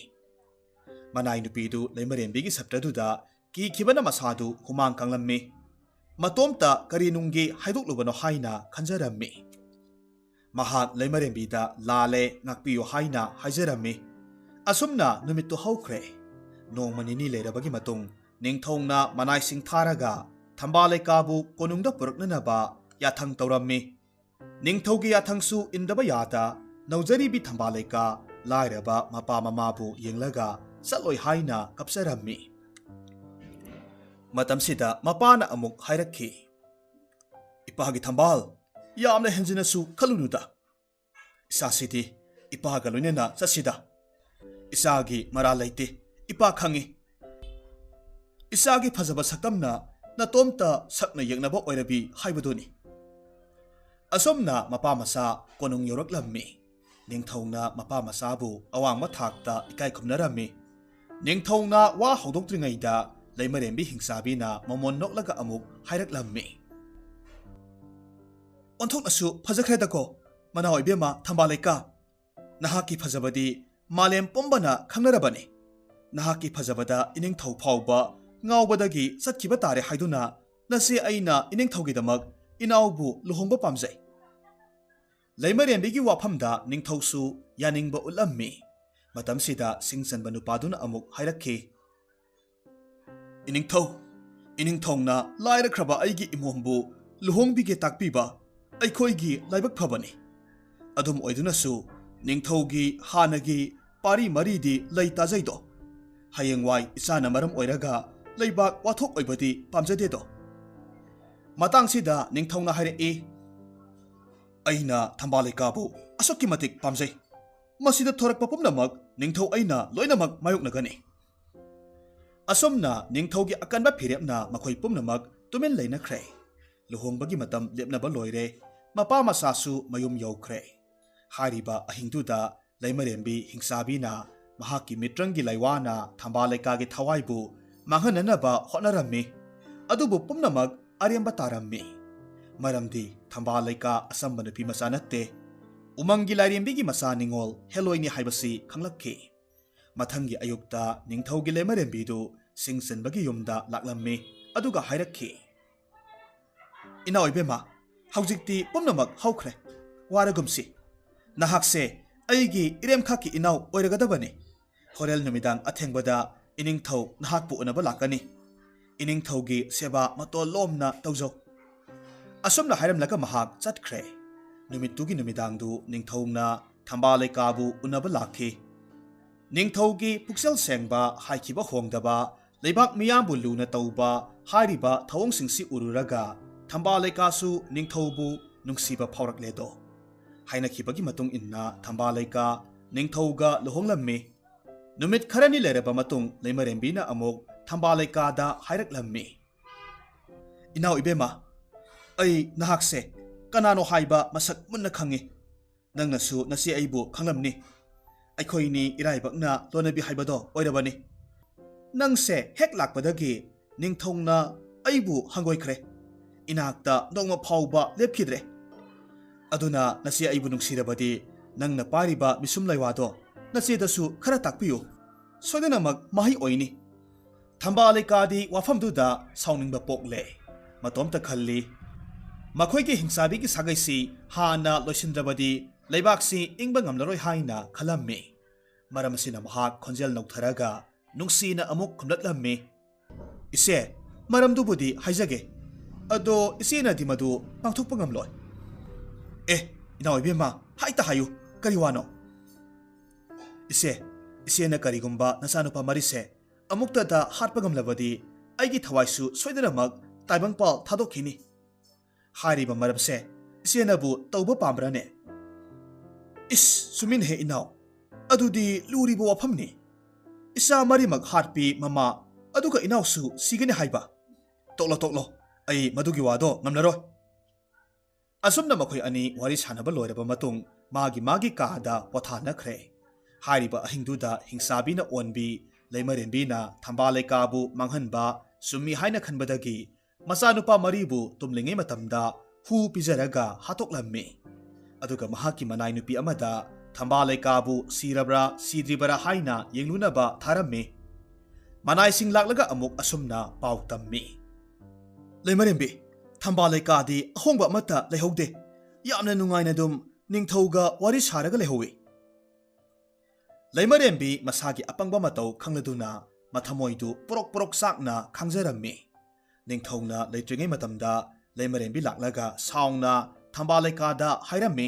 ꯃꯅꯥꯏ ꯅꯨꯄꯤꯗꯨ ꯂꯩꯃꯔꯦꯝꯕꯤꯒꯤ ꯁꯞꯇꯗꯨꯗ ꯀꯤꯈꯤꯕꯅ ꯃꯁꯥꯗꯨ ꯍꯨꯃꯥꯡ ꯀꯥꯡꯂꯝꯃꯤ ꯃꯇꯣꯝꯇ ꯀꯔꯤꯅꯨꯡꯒꯤ ꯍꯥꯏꯗꯣꯛꯂꯨꯕꯅꯣ ꯍꯥꯏꯅ ꯈꯟꯖꯔꯝꯃꯤ ꯃꯍꯥꯛ ꯂꯩꯃꯔꯦꯝꯕꯤꯗ ꯂꯥꯜꯂꯦ ꯉꯥꯛꯄꯤꯌꯨ ꯍꯥꯏꯅ ꯍꯥꯏꯖꯔꯝꯃꯤ ꯑꯁꯨꯝꯅ ꯅꯨꯃꯤꯠꯇꯨ ꯍꯧꯈ꯭ꯔꯦ ꯅꯣꯡꯃ ꯅꯤꯅꯤ ꯂꯩꯔꯕꯒꯤ ꯃꯇꯨꯡ ꯅꯤꯡꯊꯧꯅ ꯃꯅꯥꯏꯁꯤꯡ ꯊꯥꯔꯒ ꯊꯝꯕꯥꯜ ꯂꯩꯀꯥꯕꯨ ꯀꯣꯅꯨꯡꯗ ꯄꯨꯔꯛꯅꯅꯕ ꯌꯥꯊꯪ ꯇꯧꯔꯝꯃꯤ ꯅꯤꯡꯊꯧꯒꯤ ꯌꯥꯊꯪꯁꯨ ꯏꯟꯗꯕ ꯌꯥꯗ ꯅꯧꯖꯔꯤꯕꯤ ꯊꯝꯕꯥꯜ ꯂꯩꯀꯥ ꯂꯥꯏꯔꯕ ꯃꯄꯥ ꯃꯃꯥꯕꯨ ꯌꯦꯡꯂꯒ ꯆꯠꯂꯣꯏ ꯍꯥꯏꯅ ꯀꯞꯆꯔꯝꯃꯤ ꯃꯇꯝꯁꯤꯗ ꯃꯄꯥꯅ ꯑꯃꯨꯛ ꯍꯥꯏꯔꯛꯈꯤ ꯏꯄꯥꯒꯤ ꯊꯝꯕꯥꯜ ꯌꯥꯝꯅ ꯍꯦꯟꯖꯤꯟꯅꯁꯨ ꯈꯜꯂꯨꯅꯨꯗ ꯏꯆꯥꯁꯤꯗꯤ ꯏꯄꯥꯒ ꯂꯣꯏꯅꯅ ꯆꯠꯁꯤꯗ ꯏꯆꯥꯒꯤ ꯃꯔꯥꯜ ꯂꯩꯇꯦ ꯏꯄꯥ ꯈꯪꯉꯤ ꯏꯆꯥꯒꯤ ꯐꯖꯕ ꯁꯛꯇꯝꯅ ꯅꯇꯣꯝꯇ ꯁꯛꯅ ꯌꯦꯛꯅꯕ ꯑꯣꯏꯔꯕꯤ ꯍꯥꯏꯕꯗꯨꯅꯤ ꯑꯁꯨꯝꯅ ꯃꯄꯥ ꯃꯆꯥ ꯀꯣꯅꯨꯡ ꯌꯧꯔꯛꯂꯝꯃꯤ ꯅꯤꯡꯊꯧꯅ ꯃꯄꯥ ꯃꯆꯥꯕꯨ ꯑꯋꯥꯡꯕ ꯊꯥꯛꯇ ꯏꯀꯥꯏ ꯈꯨꯝꯅꯔꯝꯃꯤ ꯅꯤꯡꯊꯧꯅ ꯋꯥ ꯍꯧꯗꯣꯛꯇ꯭ꯔꯤꯉꯩꯗ ꯂꯩꯃꯔꯦꯝꯕꯤ ꯍꯤꯡꯆꯥꯕꯤꯅ ꯃꯃꯣꯟ ꯅꯣꯛꯂꯒ ꯑꯃꯨꯛ ꯍꯥꯏꯔꯛꯂꯝꯃꯤ ꯑꯣꯟꯊꯣꯛꯅꯁꯨ ꯐꯖꯈ꯭ꯔꯦꯗꯀꯣ ꯃꯅꯥꯎ ꯏꯕꯦꯝꯃ ꯊꯝꯕꯥꯜ ꯂꯩꯀꯥ ꯅꯍꯥꯛꯀꯤ ꯐꯖꯕꯗꯤ ꯃꯥꯂꯦꯝ ꯄꯨꯝꯕꯅ ꯈꯪꯅꯔꯕꯅꯤ ꯅꯍꯥꯛꯀꯤ ꯐꯖꯕꯗ ꯏꯅꯤꯡꯊꯧ ꯐꯥꯎꯕ ꯉꯥꯎꯕꯗꯒꯤ ꯆꯠꯈꯤꯕ ꯇꯥꯔꯦ ꯍꯥꯏꯗꯨꯅ ꯅꯆꯦ ꯑꯩꯅ ꯏꯅꯤꯡꯊꯧꯒꯤꯗꯃꯛ ꯏꯅꯥꯎꯕꯨ ꯂꯨꯍꯣꯡꯕ ꯄꯥꯝꯖꯩ ꯂꯩꯃꯔꯦꯝꯕꯤꯒꯤ ꯋꯥꯐꯝꯗ ꯅꯤꯡꯊꯧꯁꯨ ꯌꯥꯅꯤꯡꯕ ꯎꯠꯂꯝꯃꯤ ꯃꯇꯝꯁꯤꯗ ꯁꯤꯡ ꯆꯟꯕ ꯅꯨꯄꯥꯗꯨꯅ ꯑꯃꯨꯛ ꯍꯥꯏꯔꯛꯈꯤ ꯏꯅꯤꯡꯊꯧꯅ ꯂꯥꯏꯔꯈ꯭ꯔꯕ ꯑꯩꯒꯤ ꯏꯃꯣꯝꯕꯨ ꯂꯨꯍꯣꯡꯕꯤꯒꯦ ꯇꯥꯛꯄꯤꯕ ꯑꯩꯈꯣꯏꯒꯤ ꯂꯥꯏꯕꯛ ꯐꯕꯅꯤ ꯑꯗꯨꯝ ꯑꯣꯏꯗꯨꯅꯁꯨ ꯅꯤꯡꯊꯧꯒꯤ ꯍꯥꯟꯅꯒꯤ ꯄꯥꯔꯤ ꯃꯔꯤꯗꯤ ꯂꯩ ꯇꯥꯖꯩꯗꯣ ꯍꯌꯦꯡꯋꯥꯏ ꯏꯆꯥꯅ ꯃꯔꯝ ꯑꯣꯏꯔꯒ ꯂꯩꯕꯥꯛ ꯋꯥꯊꯣꯛ ꯑꯣꯏꯕꯗꯤ ꯄꯥꯝꯖꯗꯦꯗꯣ ꯃꯇꯥꯡꯁꯤꯗ ꯅꯤꯡꯊꯧꯅ ꯍꯥꯏꯔꯛꯏ ꯑꯩꯅ ꯊꯝꯕꯥꯜ ꯂꯩꯀꯥꯕꯨ ꯑꯁꯨꯛꯀꯤ ꯃꯇꯤꯛ ꯄꯥꯝꯖꯩ ꯃꯁꯤꯗ ꯊꯣꯔꯛꯄ ꯄꯨꯝꯅꯃꯛ ꯅꯤꯡꯊꯧ ꯑꯩꯅ ꯂꯣꯏꯅꯃꯛ ꯃꯥꯌꯣꯛꯅꯒꯅꯤ ꯑꯁꯨꯝꯅ ꯅꯤꯡꯊꯧꯒꯤ ꯑꯀꯟꯕ ꯐꯤꯔꯦꯞꯅ ꯃꯈꯣꯏ ꯄꯨꯝꯅꯃꯛ ꯇꯨꯃꯤꯟ ꯂꯩꯅꯈ꯭ꯔꯦ ꯂꯨꯍꯣꯡꯕꯒꯤ ꯃꯇꯝ ꯂꯦꯞꯅꯕ ꯂꯣꯏꯔꯦ ꯃꯄꯥ ꯃꯆꯥꯁꯨ ꯃꯌꯨꯝ ꯌꯧꯈ꯭ꯔꯦ ꯍꯥꯏꯔꯤꯕ ꯑꯍꯤꯡꯗꯨꯗ ꯂꯩꯃꯔꯦꯝꯕꯤ ꯍꯤꯡꯆꯥꯕꯤꯅ ꯃꯍꯥꯛꯀꯤ ꯃꯤꯇ꯭ꯔꯪꯒꯤ ꯂꯩꯋꯥꯅ ꯊꯝꯕꯥꯜ ꯂꯩꯀꯥꯒꯤ ꯊꯋꯥꯏꯕꯨ ꯃꯥꯡꯍꯟꯅꯅꯕ ꯍꯣꯠꯅꯔꯝꯃꯤ ꯑꯗꯨꯕꯨ ꯄꯨꯝꯅꯃꯛ ꯑꯔꯦꯝꯕ ꯇꯥꯔꯝꯃꯤ ꯃꯔꯝꯗꯤ ꯊꯝꯕꯥꯜ ꯂꯩꯀꯥ ꯑꯆꯝꯕ ꯅꯨꯄꯤ ꯃꯆꯥ ꯅꯠꯇꯦ ꯎꯃꯪꯒꯤ ꯂꯥꯏꯔꯦꯝꯕꯤꯒꯤ ꯃꯆꯥ ꯅꯤꯡꯉꯣꯜ ꯍꯦꯂꯣꯏꯅꯤ ꯍꯥꯏꯕꯁꯤ ꯈꯪꯂꯛꯈꯤ ꯃꯊꯪꯒꯤ ꯑꯌꯨꯛꯇ ꯅꯤꯡꯊꯧꯒꯤ ꯂꯩꯃꯔꯦꯝꯕꯤꯗꯨ ꯁꯤꯡ ꯆꯟꯕꯒꯤ ꯌꯨꯝꯗ ꯂꯥꯛꯂꯝꯃꯤ ꯑꯗꯨꯒ ꯍꯥꯏꯔꯛꯈꯤ ꯏꯅꯥꯎ ꯏꯕꯦꯝꯃ ꯍꯧꯖꯤꯛꯇꯤ ꯄꯨꯝꯅꯃꯛ ꯍꯧꯈ꯭ꯔꯦ ꯋꯥꯔꯒꯨꯝꯁꯤ ꯅꯍꯥꯛꯁꯦ ꯑꯩꯒꯤ ꯏꯔꯦꯝꯈꯥꯛꯀꯤ ꯏꯅꯥꯎ ꯑꯣꯏꯔꯒꯗꯕꯅꯤ ꯍꯣꯔꯦꯟ ꯅꯨꯃꯤꯗꯥꯡ ꯑꯊꯦꯡꯕꯗ ꯏꯅꯤꯡꯊꯧ ꯅꯍꯥꯛꯄꯨ ꯎꯅꯕ ꯂꯥꯛꯀꯅꯤ ꯏꯅꯤꯡꯊꯧꯒꯤ ꯁꯦꯕꯥ ꯃꯇꯣꯜ ꯂꯣꯝꯅ ꯇꯧꯖꯧ ꯑꯁꯨꯝꯅ ꯍꯥꯏꯔꯝꯂꯒ ꯃꯍꯥꯛ ꯆꯠꯈ꯭ꯔꯦ ꯅꯨꯃꯤꯠꯇꯨꯒꯤ ꯅꯨꯃꯤꯗꯥꯡꯗꯨ ꯅꯤꯡꯊꯧꯅ ꯊꯝꯕꯥꯜ ꯂꯩꯀꯥꯕꯨ ꯎꯅꯕ ꯂꯥꯛꯈꯤ ꯅꯤꯡꯊꯧꯒꯤ ꯄꯨꯛꯆꯦꯜ ꯁꯦꯡꯕ ꯍꯥꯏꯈꯤꯕ ꯍꯣꯡꯗꯕ ꯂꯩꯕꯥꯛ ꯃꯤꯌꯥꯝꯕꯨ ꯂꯨꯅ ꯇꯧꯕ ꯍꯥꯏꯔꯤꯕ ꯊꯧꯑꯣꯡꯁꯤꯡꯁꯤ ꯎꯔꯨꯔꯒ ꯊꯝꯕꯥꯜ ꯂꯩꯀꯥꯁꯨ ꯅꯤꯡꯊꯧꯕꯨ ꯅꯨꯡꯁꯤꯕ ꯐꯥꯎꯔꯛꯂꯦꯗꯣ ꯍꯥꯏꯅꯈꯤꯕꯒꯤ ꯃꯇꯨꯡ ꯏꯟꯅ ꯊꯝꯕꯥꯜ ꯂꯩꯀꯥ ꯅꯤꯡꯊꯧꯒ ꯂꯨꯍꯣꯡꯂꯝꯃꯤ ꯅꯨꯃꯤꯠ ꯈꯔꯅꯤ ꯂꯩꯔꯕ ꯃꯇꯨꯡ ꯂꯩꯃꯔꯦꯝꯕꯤꯅ ꯑꯃꯨꯛ ꯊꯝꯕꯥꯜ ꯂꯩꯀꯥꯗ ꯍꯥꯏꯔꯛꯂꯝꯃꯤ ꯏꯅꯥꯎ ꯏꯕꯦꯝꯃ ꯑꯩ ꯅꯍꯥꯛꯁꯦ ꯀꯅꯥꯅꯣ ꯍꯥꯏꯕ ꯃꯁꯛ ꯃꯨꯟꯅ ꯈꯪꯉꯤ ꯅꯪꯅꯁꯨ ꯅꯆꯦ ꯑꯩꯕꯨ ꯈꯪꯂꯝꯅꯤ ꯑꯩꯈꯣꯏꯅꯤ ꯏꯔꯥꯏꯕꯛꯅ ꯂꯣꯟꯅꯕꯤ ꯍꯥꯏꯕꯗꯣ ꯑꯣꯏꯔꯕꯅꯤ ꯅꯪꯁꯦ ꯍꯦꯛ ꯂꯥꯛꯄꯗꯒꯤ ꯅꯤꯡꯊꯧꯅ ꯑꯩꯕꯨ ꯍꯪꯒꯣꯏꯈ꯭ꯔꯦ ꯏꯅꯥꯛꯇ ꯅꯣꯡꯃ ꯐꯥꯎꯕ ꯂꯦꯞꯈꯤꯗ꯭ꯔꯦ ꯑꯗꯨꯅ ꯅꯆꯦ ꯑꯩꯕꯨ ꯅꯨꯡꯁꯤꯔꯕꯗꯤ ꯅꯪꯅ ꯄꯥꯏꯔꯤꯕ ꯃꯤꯁꯨꯝ ꯂꯩꯋꯥꯗꯣ ꯅꯆꯦꯗꯁꯨ ꯈꯔ ꯇꯥꯛꯄꯤꯌꯨ ꯁꯣꯏꯗꯅꯃꯛ ꯃꯍꯩ ꯑꯣꯏꯅꯤ ꯊꯝꯕꯥꯜ ꯂꯩꯀꯥꯗꯤ ꯋꯥꯐꯝꯗꯨꯗ ꯁꯥꯎꯅꯤꯡꯕ ꯄꯣꯛꯂꯦ ꯃꯇꯣꯝꯇ ꯈꯜꯂꯤ ꯃꯈꯣꯏꯒꯤ ꯍꯤꯡꯆꯥꯕꯤꯒꯤ ꯁꯥꯒꯩꯁꯤ ꯍꯥꯟꯅ ꯂꯣꯏꯁꯤꯟꯗ꯭ꯔꯕꯗꯤ ꯂꯩꯕꯥꯛꯁꯤ ꯏꯪꯕ ꯉꯝꯂꯔꯣꯏ ꯍꯥꯏꯅ ꯈꯜꯂꯝꯃꯤ꯫ ꯃꯔꯝ ꯑꯁꯤꯅ ꯃꯍꯥꯛ ꯈꯣꯟꯖꯦꯜ ꯅꯧꯊꯔꯒ ꯅꯨꯡꯁꯤꯅ ꯑꯃꯨꯛ ꯈꯨꯝꯂꯠꯂꯝꯃꯤ꯫ ꯏꯆꯦ, ꯃꯔꯝꯗꯨꯕꯨꯗꯤ ꯍꯥꯏꯖꯒꯦ, ꯑꯗꯣ ꯏꯆꯦꯅꯗꯤ ꯃꯗꯨ ꯄꯥꯡꯊꯣꯛꯄ ꯉꯝꯂꯣꯏ꯫ ꯏꯅꯥꯎ ꯏꯕꯦꯝꯃ, ꯍꯥꯏꯇ ꯍꯥꯏꯌꯨ, ꯀꯔꯤ ꯋꯥꯅꯣ? ꯏꯆꯦꯅ ꯀꯔꯤꯒꯨꯝꯕ ꯅꯆꯥꯅꯨꯄꯥ ꯃꯔꯤꯁꯦ ꯑꯃꯨꯛꯇꯗ ꯍꯥꯠꯄ ꯉꯝꯂꯕꯗꯤ ꯑꯩꯒꯤ ꯊꯋꯥꯏꯁꯨ ꯁꯣꯏꯗꯅꯃꯛ ꯇꯥꯏꯕꯪꯄꯥꯜ ꯊꯥꯗꯣꯛꯈꯤꯅꯤ꯫ ꯍꯥꯏꯔꯤꯕ ꯃꯔꯝꯁꯦ ꯏꯆꯦꯅꯕꯨ ꯇꯧꯕ ꯄꯥꯝꯕ꯭ꯔꯅꯦ? ꯆꯨꯝꯃꯤꯅꯦꯍꯦ ꯏꯅꯥꯎ, ꯑꯗꯨꯗꯤ ꯂꯨꯔꯤꯕ ꯋꯥꯐꯝꯅꯤ꯫ ꯏꯆꯥ ꯃꯔꯤꯃꯛ ꯍꯥꯠꯄꯤ ꯃꯃꯥ, ꯑꯗꯨꯒ ꯏꯅꯥꯎꯁꯨ ꯁꯤꯒꯅꯤ ꯍꯥꯏꯕ? ꯇꯣꯛꯂꯣ, ꯑꯩ ꯃꯗꯨꯒꯤ ꯋꯥꯗꯣ ꯉꯝꯂꯔꯣꯏ꯫ ꯑꯁꯨꯝꯅ ꯃꯈꯣꯏ ꯑꯅꯤ ꯋꯥꯔꯤ ꯁꯥꯟꯅꯕ ꯂꯣꯏꯔꯕ ꯃꯇꯨꯡ ꯃꯥꯒꯤ ꯀꯥꯗ ꯄꯣꯊꯥꯅꯈ꯭ꯔꯦ꯫ ꯍꯥꯏꯔꯤꯕ ꯑꯍꯤꯡꯗꯨꯗ ꯍꯤꯡꯆꯥꯕꯤꯅ ꯑꯣꯟꯕꯤ ꯂꯩꯃꯔꯦꯝꯕꯤꯅ ꯊꯝꯕꯥꯜ ꯂꯩꯀꯥꯕꯨ ꯃꯥꯡꯍꯟꯕ ꯆꯨꯝꯃꯤ ꯍꯥꯏꯅ ꯈꯟꯕꯗꯒꯤ ꯃꯆꯥꯅꯨꯄꯥ ꯃꯔꯤꯕꯨ ꯇꯨꯝꯂꯤꯉꯩ ꯃꯇꯝꯗ ꯍꯨ ꯄꯤꯖꯔꯒ ꯍꯥꯠꯇꯣꯛꯂꯝꯃꯤ꯫ ꯑꯗꯨꯒ ꯃꯍꯥꯛꯀꯤ ꯃꯅꯥꯏ ꯅꯨꯄꯤ ꯑꯃꯗ ꯊꯝꯕꯥꯜ ꯂꯩꯀꯥꯕꯨ ꯁꯤꯔꯕ꯭ꯔꯥ ꯁꯤꯗ꯭ꯔꯤꯕꯔꯥ ꯍꯥꯏꯅ ꯌꯦꯡꯂꯨꯅꯕ ꯊꯥꯔꯝꯃꯤ꯫ ꯃꯅꯥꯏꯁꯤꯡ ꯂꯥꯛꯂꯒ ꯑꯃꯨꯛ ꯑꯁꯨꯝꯅ ꯄꯥꯎ ꯇꯝꯃꯤ꯫ ꯂꯩꯃꯔꯦꯝꯕꯤ, ꯊꯝꯕꯥꯜ ꯂꯩꯀꯥꯗꯤ ꯑꯍꯣꯡꯕ ꯑꯃꯠꯇ ꯂꯩꯍꯧꯗꯦ꯫ ꯌꯥꯝꯅ ꯅꯨꯡꯉꯥꯏꯅ ꯑꯗꯨꯝ ꯅꯤꯡꯊꯧꯒ ꯋꯥꯔꯤ ꯁꯥꯔꯒ ꯂꯩꯍꯧꯏ꯫ ꯂꯩꯃꯔꯦꯝꯕꯤ ꯃꯁꯥꯒꯤ ꯑꯄꯪꯕ ꯃꯇꯧ ꯈꯪꯂꯗꯨꯅ ꯃꯊꯃꯣꯏꯗꯨ ꯄꯣꯔꯣꯛ ꯆꯥꯛꯅ ꯈꯥꯡꯖꯔꯝꯃꯤ꯫ ꯅꯤꯡꯊꯧꯅ ꯂꯩꯇ꯭ꯔꯤꯉꯩ ꯃꯇꯝꯗ ꯂꯩꯃꯔꯦꯝꯕꯤ ꯂꯥꯛꯂꯒ ꯁꯥꯎꯅ ꯊꯝꯕꯥꯜ ꯂꯩꯀꯥꯗ ꯍꯥꯏꯔꯝꯃꯤ꯫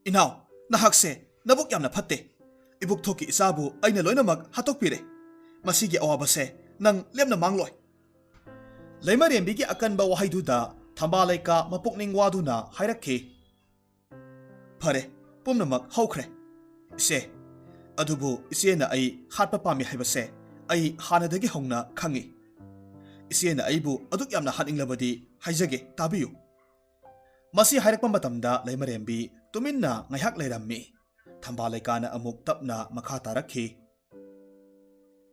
ꯏꯅꯥꯎ, ꯅꯍꯥꯛꯁꯦ ꯅꯕꯨꯛ ꯌꯥꯝꯅ ꯐꯠꯇꯦ꯫ ꯏꯕꯨꯛꯊꯣꯛꯀꯤ ꯏꯆꯥꯕꯨ ꯑꯩꯅ ꯂꯣꯏꯅꯃꯛ ꯍꯥꯠꯇꯣꯛꯄꯤꯔꯦ꯫ ꯃꯁꯤꯒꯤ ꯑꯋꯥꯕꯁꯦ ꯅꯪ ꯂꯦꯝꯅ ꯃꯥꯡꯂꯣꯏ꯫ ꯂꯩꯃꯔꯦꯝꯕꯤꯒꯤ ꯑꯀꯟꯕ ꯋꯥꯍꯩꯗꯨꯗ ꯊꯝꯕꯥꯜ ꯂꯩꯀꯥ ꯃꯄꯨꯛꯅꯤꯡ ꯋꯥꯗꯨꯅ ꯍꯥꯏꯔꯛꯈꯤ꯫ ꯐꯔꯦ, ꯄꯨꯝꯅꯃꯛ ꯍꯧꯈ꯭ꯔꯦ ꯏꯆꯦ, ꯑꯗꯨꯕꯨ ꯏꯆꯦꯅ ꯑꯩ ꯍꯥꯠꯄ ꯄꯥꯝꯃꯤ ꯍꯥꯏꯕꯁꯦ ꯑꯩ ꯍꯥꯟꯅꯗꯒꯤ ꯍꯧꯅ ꯈꯪꯏ꯫ ꯏꯆꯦꯅ ꯑꯩꯕꯨ ꯑꯗꯨꯛ ꯌꯥꯝꯅ ꯍꯥꯠꯅꯤꯡꯂꯕꯗꯤ ꯍꯥꯏꯖꯒꯦ, ꯇꯥꯕꯤꯌꯨ꯫ ꯃꯁꯤ ꯍꯥꯏꯔꯛꯄ ꯃꯇꯝꯗ ꯂꯩꯃꯔꯦꯝꯕꯤ ꯇꯨꯃꯤꯟꯅ ꯉꯥꯏꯍꯥꯛ ꯂꯩꯔꯝꯃꯤ꯫ ꯊꯝꯕꯥꯜ ꯂꯩꯀꯥꯅ ꯑꯃꯨꯛ ꯇꯞꯅ ꯃꯈꯥ ꯇꯥꯔꯛꯈꯤ꯫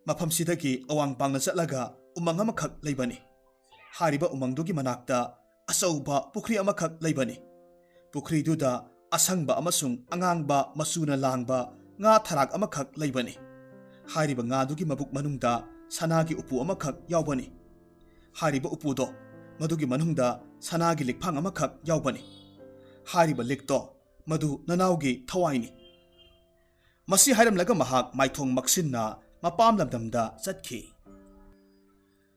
ꯃꯐꯝꯁꯤꯗꯒꯤ ꯑꯋꯥꯡ ꯄꯥꯡꯅ ꯆꯠꯂꯒ ꯎꯃꯪ ꯑꯃꯈꯛ ꯂꯩꯕꯅꯤ꯫ ꯍꯥꯏꯔꯤꯕ ꯎꯃꯪꯗꯨꯒꯤ ꯃꯅꯥꯛꯇ ꯑꯆꯧꯕ ꯄꯨꯈ꯭ꯔꯤ ꯑꯃꯈꯛ ꯂꯩꯕꯅꯤ꯫ ꯄꯨꯈ꯭ꯔꯤꯗꯨꯗ ꯑꯁꯪꯕ ꯑꯃꯁꯨꯡ ꯑꯉꯥꯡꯕ ꯃꯆꯨꯅ ꯂꯥꯡꯕ ꯉꯥ ꯊꯥꯔꯥꯛ ꯑꯃꯈꯛ ꯂꯩꯕꯅꯤ꯫ ꯍꯥꯏꯔꯤꯕ ꯉꯥꯗꯨꯒꯤ ꯃꯕꯨꯛ ꯃꯅꯨꯡꯗ ꯁꯅꯥꯒꯤ ꯎꯄꯨ ꯑꯃꯈꯛ ꯌꯥꯎꯕꯅꯤ꯫ ꯍꯥꯏꯔꯤꯕ ꯎꯄꯨꯗꯣ, ꯃꯗꯨꯒꯤ ꯃꯅꯨꯡꯗ ꯁꯅꯥꯒꯤ ꯂꯤꯛꯐꯥꯡ ꯑꯃꯈꯛ ꯌꯥꯎꯕꯅꯤ꯫ ꯍꯥꯏꯔꯤꯕ ꯂꯤꯛꯇꯣ, ꯃꯗꯨ ꯅꯅꯥꯎꯒꯤ ꯊꯋꯥꯏꯅꯤ꯫ ꯃꯁꯤ ꯍꯥꯏꯔꯝꯂꯒ ꯃꯍꯥꯛ ꯃꯥꯏꯊꯣꯡ ꯃꯛꯁꯤꯟꯅ ꯃꯄꯥꯝ ꯂꯝꯗꯝꯗ ꯆꯠꯈꯤ꯫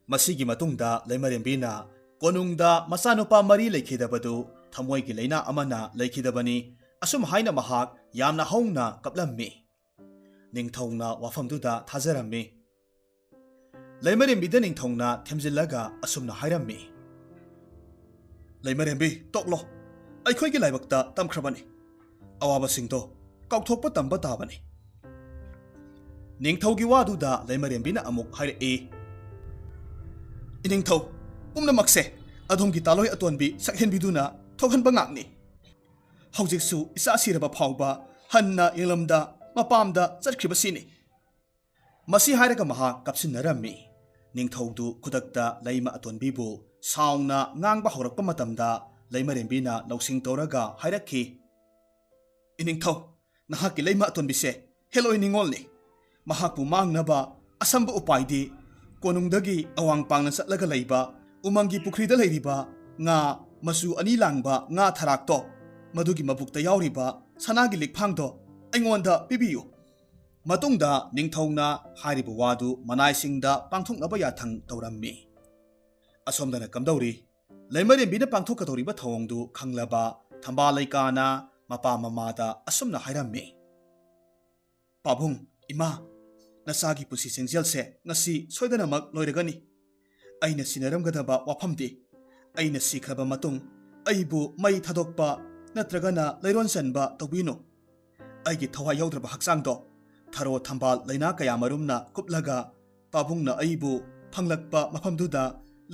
ꯃꯁꯤꯒꯤ ꯃꯇꯨꯡꯗ ꯂꯩꯃꯔꯦꯝꯕꯤꯅ ꯀꯣꯅꯨꯡꯗ ꯃꯆꯥꯅꯨꯄꯥ ꯃꯔꯤ ꯂꯩꯈꯤꯗꯕꯗꯨ ꯊꯃꯣꯏꯒꯤ ꯂꯩꯅꯥ ꯑꯃꯅ ꯂꯩꯈꯤꯗꯕꯅꯤ, ꯑꯁꯨꯝ ꯍꯥꯏꯅ ꯃꯍꯥꯛ ꯌꯥꯝꯅ ꯍꯧꯅ ꯀꯞꯂꯝꯃꯤ꯫ ꯅꯤꯡꯊꯧꯅ ꯋꯥꯐꯝꯗꯨꯗ ꯊꯥꯖꯔꯝꯃꯤ꯫ ꯂꯩꯃꯔꯦꯝꯕꯤꯗ ꯅꯤꯡꯊꯧꯅ ꯊꯦꯝꯖꯤꯜꯂꯒ ꯑꯁꯨꯝꯅ ꯍꯥꯏꯔꯝꯃꯤ꯫ ꯂꯩꯃꯔꯦꯝꯕꯤ, ꯇꯣꯛꯂꯣ, ꯑꯩꯈꯣꯏꯒꯤ ꯂꯥꯏꯕꯛꯇ ꯇꯝꯈ꯭ꯔꯕꯅꯤ꯫ ꯑꯋꯥꯕꯁꯤꯡꯗꯣ ꯀꯥꯎꯊꯣꯛꯄ ꯇꯝꯕ ꯇꯥꯕꯅꯤ꯫ ꯅꯤꯡꯊꯧꯒꯤ ꯋꯥꯗꯨꯗ ꯂꯩꯃꯔꯦꯝꯕꯤꯅ ꯑꯃꯨꯛ ꯍꯥꯏꯔꯛꯏ꯫ ꯏꯅꯤꯡꯊꯧ, ꯄꯨꯝꯅꯃꯛꯁꯦ ꯑꯗꯣꯝꯒꯤ ꯇꯥꯂꯣꯏ ꯑꯇꯣꯟꯕꯤ ꯁꯛꯍꯦꯟꯕꯤꯗꯨꯅ ꯊꯣꯛꯍꯟꯕ ꯉꯥꯛꯅꯤ꯫ ꯍꯧꯖꯤꯛꯁꯨ ꯏꯆꯥ ꯁꯤꯔꯕ ꯐꯥꯎꯕ ꯍꯟꯅ ꯌꯦꯡꯂꯝꯗ ꯃꯄꯥꯝꯗ ꯆꯠꯈ꯭ꯔꯤꯕꯁꯤꯅꯤ꯫ ꯃꯁꯤ ꯍꯥꯏꯔꯒ ꯃꯍꯥꯛ ꯀꯞꯁꯤꯟꯅꯔꯝꯃꯤ꯫ ꯅꯤꯡꯊꯧꯗꯨ ꯈꯨꯗꯛꯇ ꯂꯩꯃ ꯑꯇꯣꯟꯕꯤꯕꯨ ꯁꯥꯎꯅ ꯉꯥꯡꯕ ꯍꯧꯔꯛꯄ ꯃꯇꯝꯗ ꯂꯩꯃꯔꯦꯝꯕꯤꯅ ꯂꯧꯁꯤꯡ ꯇꯧꯔꯒ ꯍꯥꯏꯔꯛꯈꯤ꯫ ꯏꯅꯤꯡꯊꯧ, ꯅꯍꯥꯛꯀꯤ ꯂꯩꯃ ꯑꯇꯣꯟꯕꯤꯁꯦ ꯍꯦꯜꯂꯣꯏ ꯅꯤꯡꯉꯣꯜꯅꯤ꯫ ꯃꯍꯥꯛꯄꯨ ꯃꯥꯡꯅꯕ ꯑꯁꯝꯕ ꯎꯄꯥꯏꯗꯤ ꯀꯣꯅꯨꯡꯗꯒꯤ ꯑꯋꯥꯡ ꯄꯥꯡꯅ ꯆꯠꯂꯒ ꯂꯩꯕ ꯎꯃꯪꯒꯤ ꯄꯨꯈ꯭ꯔꯤꯗ ꯂꯩꯔꯤꯕ ꯉꯥ ꯃꯆꯨ ꯑꯅꯤ ꯂꯥꯡꯕ ꯉꯥ ꯊꯥꯔꯥꯛꯇꯣ, ꯃꯗꯨꯒꯤ ꯃꯕꯨꯛꯇ ꯌꯥꯎꯔꯤꯕ ꯁꯅꯥꯒꯤ ꯂꯤꯛꯐꯥꯡꯗꯣ ꯑꯩꯉꯣꯟꯗ ꯄꯤꯕꯤꯌꯨ꯫ ꯃꯇꯨꯡꯗ ꯅꯤꯡꯊꯧꯅ ꯍꯥꯏꯔꯤꯕ ꯋꯥꯗꯨ ꯃꯅꯥꯏꯁꯤꯡꯗ ꯄꯥꯡꯊꯣꯛꯅꯕ ꯌꯥꯊꯪ ꯇꯧꯔꯝꯃꯤ꯫ ꯑꯁꯣꯝꯗꯅ ꯀꯝꯗꯧꯔꯤ? ꯂꯩꯃꯔꯦꯝꯕꯤꯅ ꯄꯥꯡꯊꯣꯛꯀꯗꯧꯔꯤꯕ ꯊꯧꯑꯣꯡꯗꯨ ꯈꯪꯂꯕ ꯊꯝꯕꯥꯜ ꯂꯩꯀꯥꯅ ꯃꯄꯥ ꯃꯃꯥꯗ ꯑꯁꯨꯝꯅ ꯍꯥꯏꯔꯝꯃꯤ꯫ ꯄꯥꯕꯨꯡ, ꯏꯃꯥ, ꯅꯆꯥꯒꯤ ꯄꯨꯟꯁꯤ ꯆꯦꯡꯖꯦꯜꯁꯦ ꯉꯁꯤ ꯁꯣꯏꯗꯅꯃꯛ ꯂꯣꯏꯔꯒꯅꯤ꯫ ꯑꯩꯅ ꯁꯤꯟꯅꯔꯝꯒꯗꯕ ꯋꯥꯐꯝꯗꯤ ꯑꯩꯅ ꯁꯤꯈ꯭ꯔꯕ ꯃꯇꯨꯡ ꯑꯩꯕꯨ ꯃꯩ ꯊꯥꯗꯣꯛꯄ ꯅꯠꯇ꯭ꯔꯒꯅ ꯂꯩꯔꯣꯟ ꯆꯟꯕ ꯇꯧꯕꯤꯅꯨ꯫ ꯑꯩꯒꯤ ꯊꯋꯥꯏ ꯌꯥꯎꯗ꯭ꯔꯕ ꯍꯛꯆꯥꯡꯗꯣ ꯊꯔꯣ ꯊꯝꯕꯥꯜ ꯂꯩꯅꯥ ꯀꯌꯥ ꯃꯔꯨꯝꯅ ꯀꯨꯞꯂꯒ ꯄꯥꯕꯨꯡꯅ ꯑꯩꯕꯨ ꯐꯪꯂꯛꯄ ꯃꯐꯝꯗꯨꯗ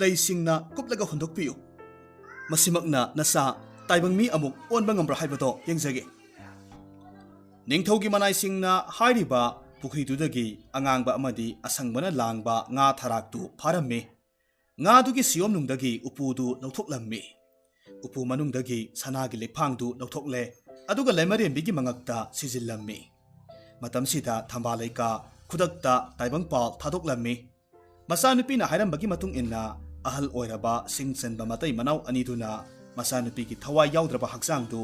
ꯂꯩꯁꯤꯡꯅ ꯀꯨꯞꯂꯒ ꯍꯨꯟꯗꯣꯛꯄꯤꯌꯨ꯫ ꯃꯁꯤꯃꯛꯅ ꯅꯆꯥ ꯇꯥꯏꯕꯪ ꯃꯤ ꯑꯃꯨꯛ ꯑꯣꯟꯕ ꯉꯝꯕ꯭ꯔꯥ ꯍꯥꯏꯕꯗꯣ ꯌꯦꯡꯖꯒꯦ꯫ ꯅꯤꯡꯊꯧꯒꯤ ꯃꯅꯥꯏꯁꯤꯡꯅ ꯍꯥꯏꯔꯤꯕ ꯄꯨꯈ꯭ꯔꯤꯗꯨꯗꯒꯤ ꯑꯉꯥꯡꯕ ꯑꯃꯗꯤ ꯑꯁꯪꯕꯅ ꯂꯥꯡꯕ ꯉꯥ ꯊꯥꯔꯥꯛꯇꯨ ꯐꯥꯔꯝꯃꯤ꯫ ꯉꯥꯗꯨꯒꯤ ꯁꯤꯌꯣꯝꯅꯨꯡꯗꯒꯤ ꯎꯄꯨꯗꯨ ꯂꯧꯊꯣꯛꯂꯝꯃꯤ꯫ ꯎꯄꯨ ꯃꯅꯨꯡꯗꯒꯤ ꯁꯅꯥꯒꯤ ꯂꯤꯛꯐꯥꯡꯗꯨ ꯂꯧꯊꯣꯛꯂꯦ, ꯑꯗꯨꯒ ꯂꯩꯃꯔꯦꯝꯕꯤꯒꯤ ꯃꯉꯛꯇ ꯁꯤꯖꯤꯜꯂꯝꯃꯤ꯫ ꯃꯇꯝꯁꯤꯗ ꯊꯝꯕꯥꯜ ꯂꯩꯀꯥ ꯈꯨꯗꯛꯇ ꯇꯥꯏꯕꯪꯄꯥꯜ ꯊꯥꯗꯣꯛꯂꯝꯃꯤ꯫ ꯃꯆꯥꯅꯨꯄꯤꯅ ꯍꯥꯏꯔꯝꯕꯒꯤ ꯃꯇꯨꯡ ꯏꯟꯅ ahal oiraba singchenba matai manau aniduna masanupi ki thawai yaudraba hakchangdu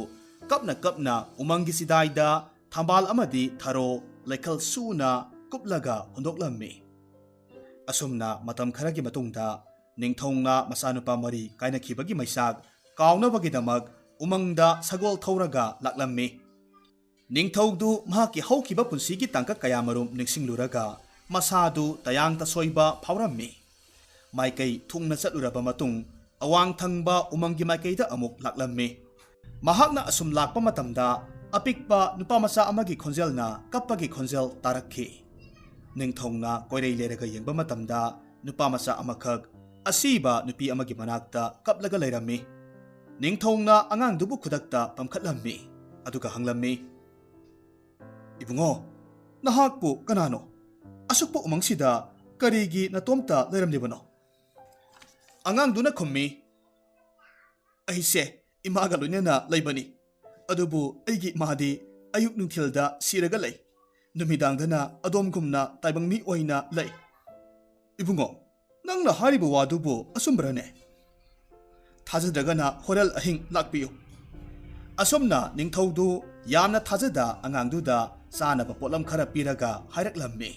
kapna umangi sidaida thambal amadi tharo lekhal suna kuplaga hundoklammi asumna matam kharagi matungda ningthongna masanupa mari kainakhibagi maisak kaunabagi umangda sagol thauraga laklammi ningthoudu mahaki haukiba punsigi tangka kayamarum ningsingluraga masadu tayang ta soiba phaurammi maikai thungna chatluraba matung awang thangba umangi maikaida amuk laklammi mahakna asum lakpa matamda apikpa nupa masa amagi khonjelna kappagi khonjel tarakhi ningthongna koirei leraga yengba matamda nupa masa amakhak asiba nupi amagi manakta kaplaga leirammi ningthongna angang dubu khudakta pamkhatlammi aduga hanglammi ibungo nahakpu kanano asukpo umangsida karigi natomta leiramlibano angang duna khummi aise imaga loinena leibani adubu aigi mahadi ayuk nungthilda siraga lei numidangdana adomgumna taibangmi oina lei ibungo nangna haribu wadubu asumbrane thajadagana horel ahing lakpiyo asomna ningthoudu yamna thajada angangduda sanaba potlam khara piraga hairaklammi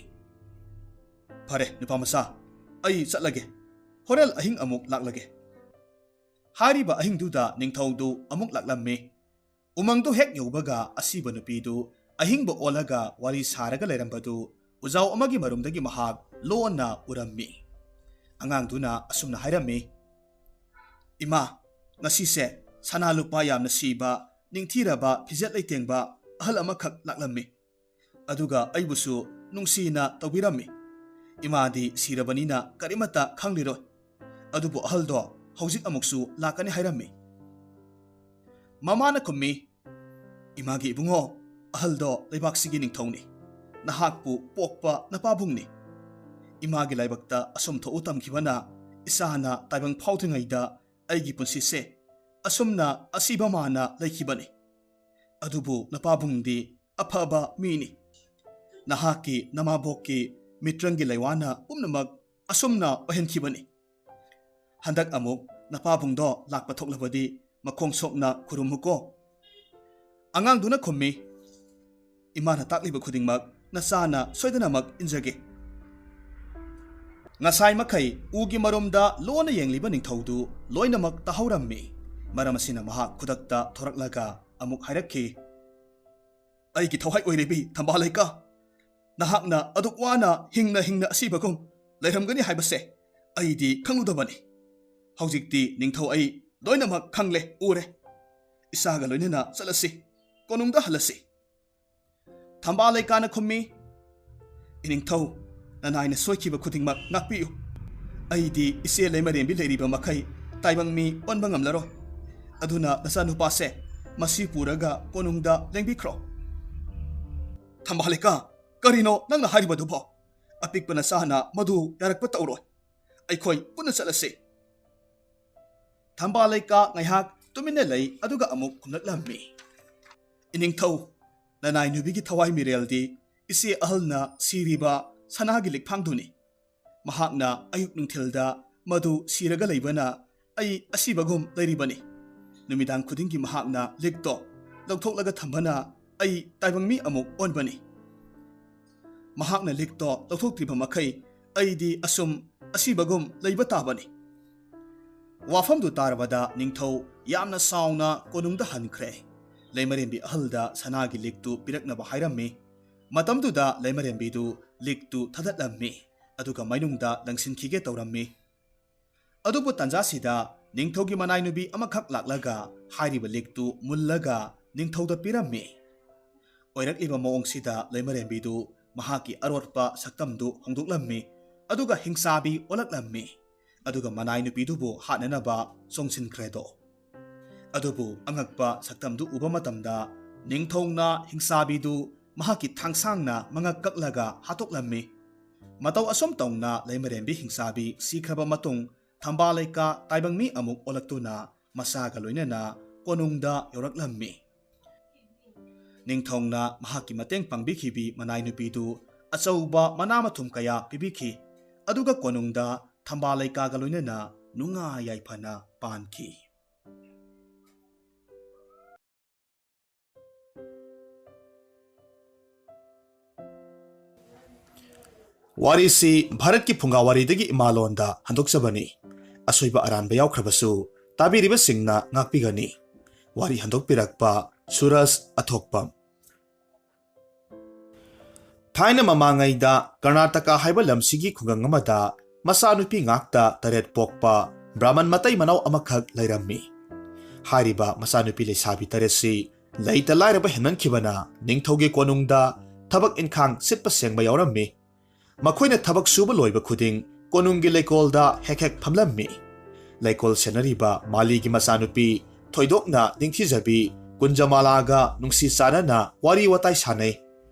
phare nupamasa ai chatlage horel ahing amuk laklage hariba ahingduda ningthoudu amuk laklammi umangdu hek yobaga asiba nupidu ahingba olaga wari saraga leirambadu ujau amagi marumdagi mahak lona urammi angangduna asumna hairammi ima ngasise sana lupa yamna siba ningthiraba phijat leitengba ahal amakhak laklammi aduga aibusu nungsina tawbirammi imadi sirabanina karimata khangliroi adubu ahaldo hojik amuksu lakani hairammi mamana kummi imagi ibungo ahaldo leibak sigi ningthongni nahakpu pokpa napabungni imagi laibakta asum tho utam khibana isana taibang phautingaida aigi punsise asumna asiba mana leikhibani adubu napabungdi afaba mini nahaki namabokki mitrangi leiwana umnamak asumna ohenkhibani handak amuk napabungdo lakpa thoklabadi makhong sokna khurumhuko angang duna khummi imana takliba khudingmak nasana soidanamak injage ngasai makai ugi marumda lona yengliba ningthoudu loinamak tahaurammi maramasina maha khudakta thoraklaga amuk hairakhi aigi thawhai oirebi thambalaika nahakna adukwana hingna asibagum leiramgani haibase aidi khangludabani hojikti ningthou ai loinamak khangle ure isaga loinena chalasi konungda halasi thambalaikana khummi iningthou nanaina soikiba khudingmak ngakpiu aidi ise leimarembi leiriba makai taibangmi onba ngamlaro aduna nasanupase masi puraga konungda lengbikhro thambaleka karino nangna haribadubo apikpana sahana madu yarakpa tauroi aikhoi punna chalase thambaleka ngaihak tumina lei aduga amuk khumlaklammi iningthou nanai nubigi thawai mireldi ise ahalna siriba sanagi likphangduni mahakna ayuk nungthilda madu siraga leibana ai asibagum leiribani numidang khudingi mahakna likto lauthoklaga thambana ai taibangmi amuk onbani mahakna likto lauthoktriba makai aidi asum asibagum leiba tabani wafamdu tarabada ningthou yamna sauna konungda hankre leimarembi ahalda sanagi liktu piraknaba hairammi matamduda leimarembidu liktu thadatlammi aduga mainungda langsinkhige taurammi adubu tanjasida ningthougi manai nubi amakhak laklaga hairiba liktu mullaga ningthouda pirammi oirakliba mongsida leimarembidu mahaki arotpa saktamdu hongdoklammi aduga hingchabi olaklammi aduga manai nupidubu hatnanaba songsinkhredo adubu angakpa saktamdu uba matamda ningthongna hingchabidu mahaki thangsangna mangak kaklaga hatoklammi matau asom tongna leimarembi hingchabi sikraba matung thambalaika taibangmi amuk olaktuna masaga loinana konungda yoraklammi ningthongna mahaki mateng pangbikhibi manai nupidu achauba manamathum kaya pibikhi aduga konungda thambalaika ga loinana ꯅꯨꯡꯉꯥ ꯌꯥꯏꯐꯅ ꯄꯥꯟꯈꯤ꯫ ꯋꯥꯔꯤꯁꯤ ꯚꯥꯔꯠꯀꯤ ꯐꯨꯡꯒꯥꯋꯥꯔꯤꯗꯒꯤ ꯏꯃꯥꯂꯣꯟꯗ ꯍꯟꯗꯣꯛꯆꯕꯅꯤ꯫ ꯑꯁꯣꯏꯕ ꯑꯔꯥꯟꯕ ꯌꯥꯎꯈ꯭ꯔꯕꯁꯨ ꯇꯥꯕꯤꯔꯤꯕꯁꯤꯡꯅ ꯉꯥꯛꯄꯤꯒꯅꯤ꯫ ꯋꯥꯔꯤ ꯍꯟꯗꯣꯛꯄꯤꯔꯛꯄ ꯁꯨꯔꯖ ꯑꯊꯣꯛꯄꯝ꯫ ꯊꯥꯏꯅ ꯃꯃꯥꯡꯉꯩꯗ ꯀꯔꯅꯥꯇꯀꯥ ꯍꯥꯏꯕ ꯂꯝꯁꯤꯒꯤ ꯈꯨꯡꯒꯪ ꯑꯃꯗ ꯃꯆꯥꯅꯨꯄꯤ ꯉꯥꯛꯇ 8 ꯄꯣꯛꯄ ꯕ꯭ꯔꯥꯍꯃꯟ ꯃꯇꯩ ꯃꯅꯥꯎ ꯑꯃꯈꯛ ꯂꯩꯔꯝꯃꯤ꯫ ꯍꯥꯏꯔꯤꯕ ꯃꯆꯥꯅꯨꯄꯤ ꯂꯩꯁꯥꯕꯤ 8ꯁꯤ ꯂꯩꯇ ꯂꯥꯏꯔꯕ ꯍꯦꯟꯃꯟꯈꯤꯕꯅ ꯅꯤꯡꯊꯧꯒꯤ ꯀꯣꯅꯨꯡꯗ ꯊꯕꯛ ꯏꯟꯈꯥꯡ ꯁꯤꯠꯄ ꯁꯦꯡꯕ ꯌꯥꯎꯔꯝꯃꯤ꯫ ꯃꯈꯣꯏꯅ ꯊꯕꯛ ꯁꯨꯕ ꯂꯣꯏꯕ ꯈꯨꯗꯤꯡ ꯀꯣꯅꯨꯡꯒꯤ ꯂꯩꯀꯣꯜꯗ ꯍꯦꯛ ꯍꯦꯛ ꯐꯝꯂꯝꯃꯤ꯫ ꯂꯩꯀꯣꯜ ꯁꯦꯟꯅꯔꯤꯕ ꯃꯥꯂꯤꯒꯤ ꯃꯆꯥꯅꯨꯄꯤ ꯊꯣꯏꯗꯣꯛꯅ ꯅꯤꯡꯊꯤꯖꯕꯤ kunjamalaga ꯅꯨꯡꯁꯤ ꯆꯥꯟꯅꯅ ꯋꯥꯔꯤ ꯋꯥꯇꯥꯏ ꯁꯥꯅꯩ꯫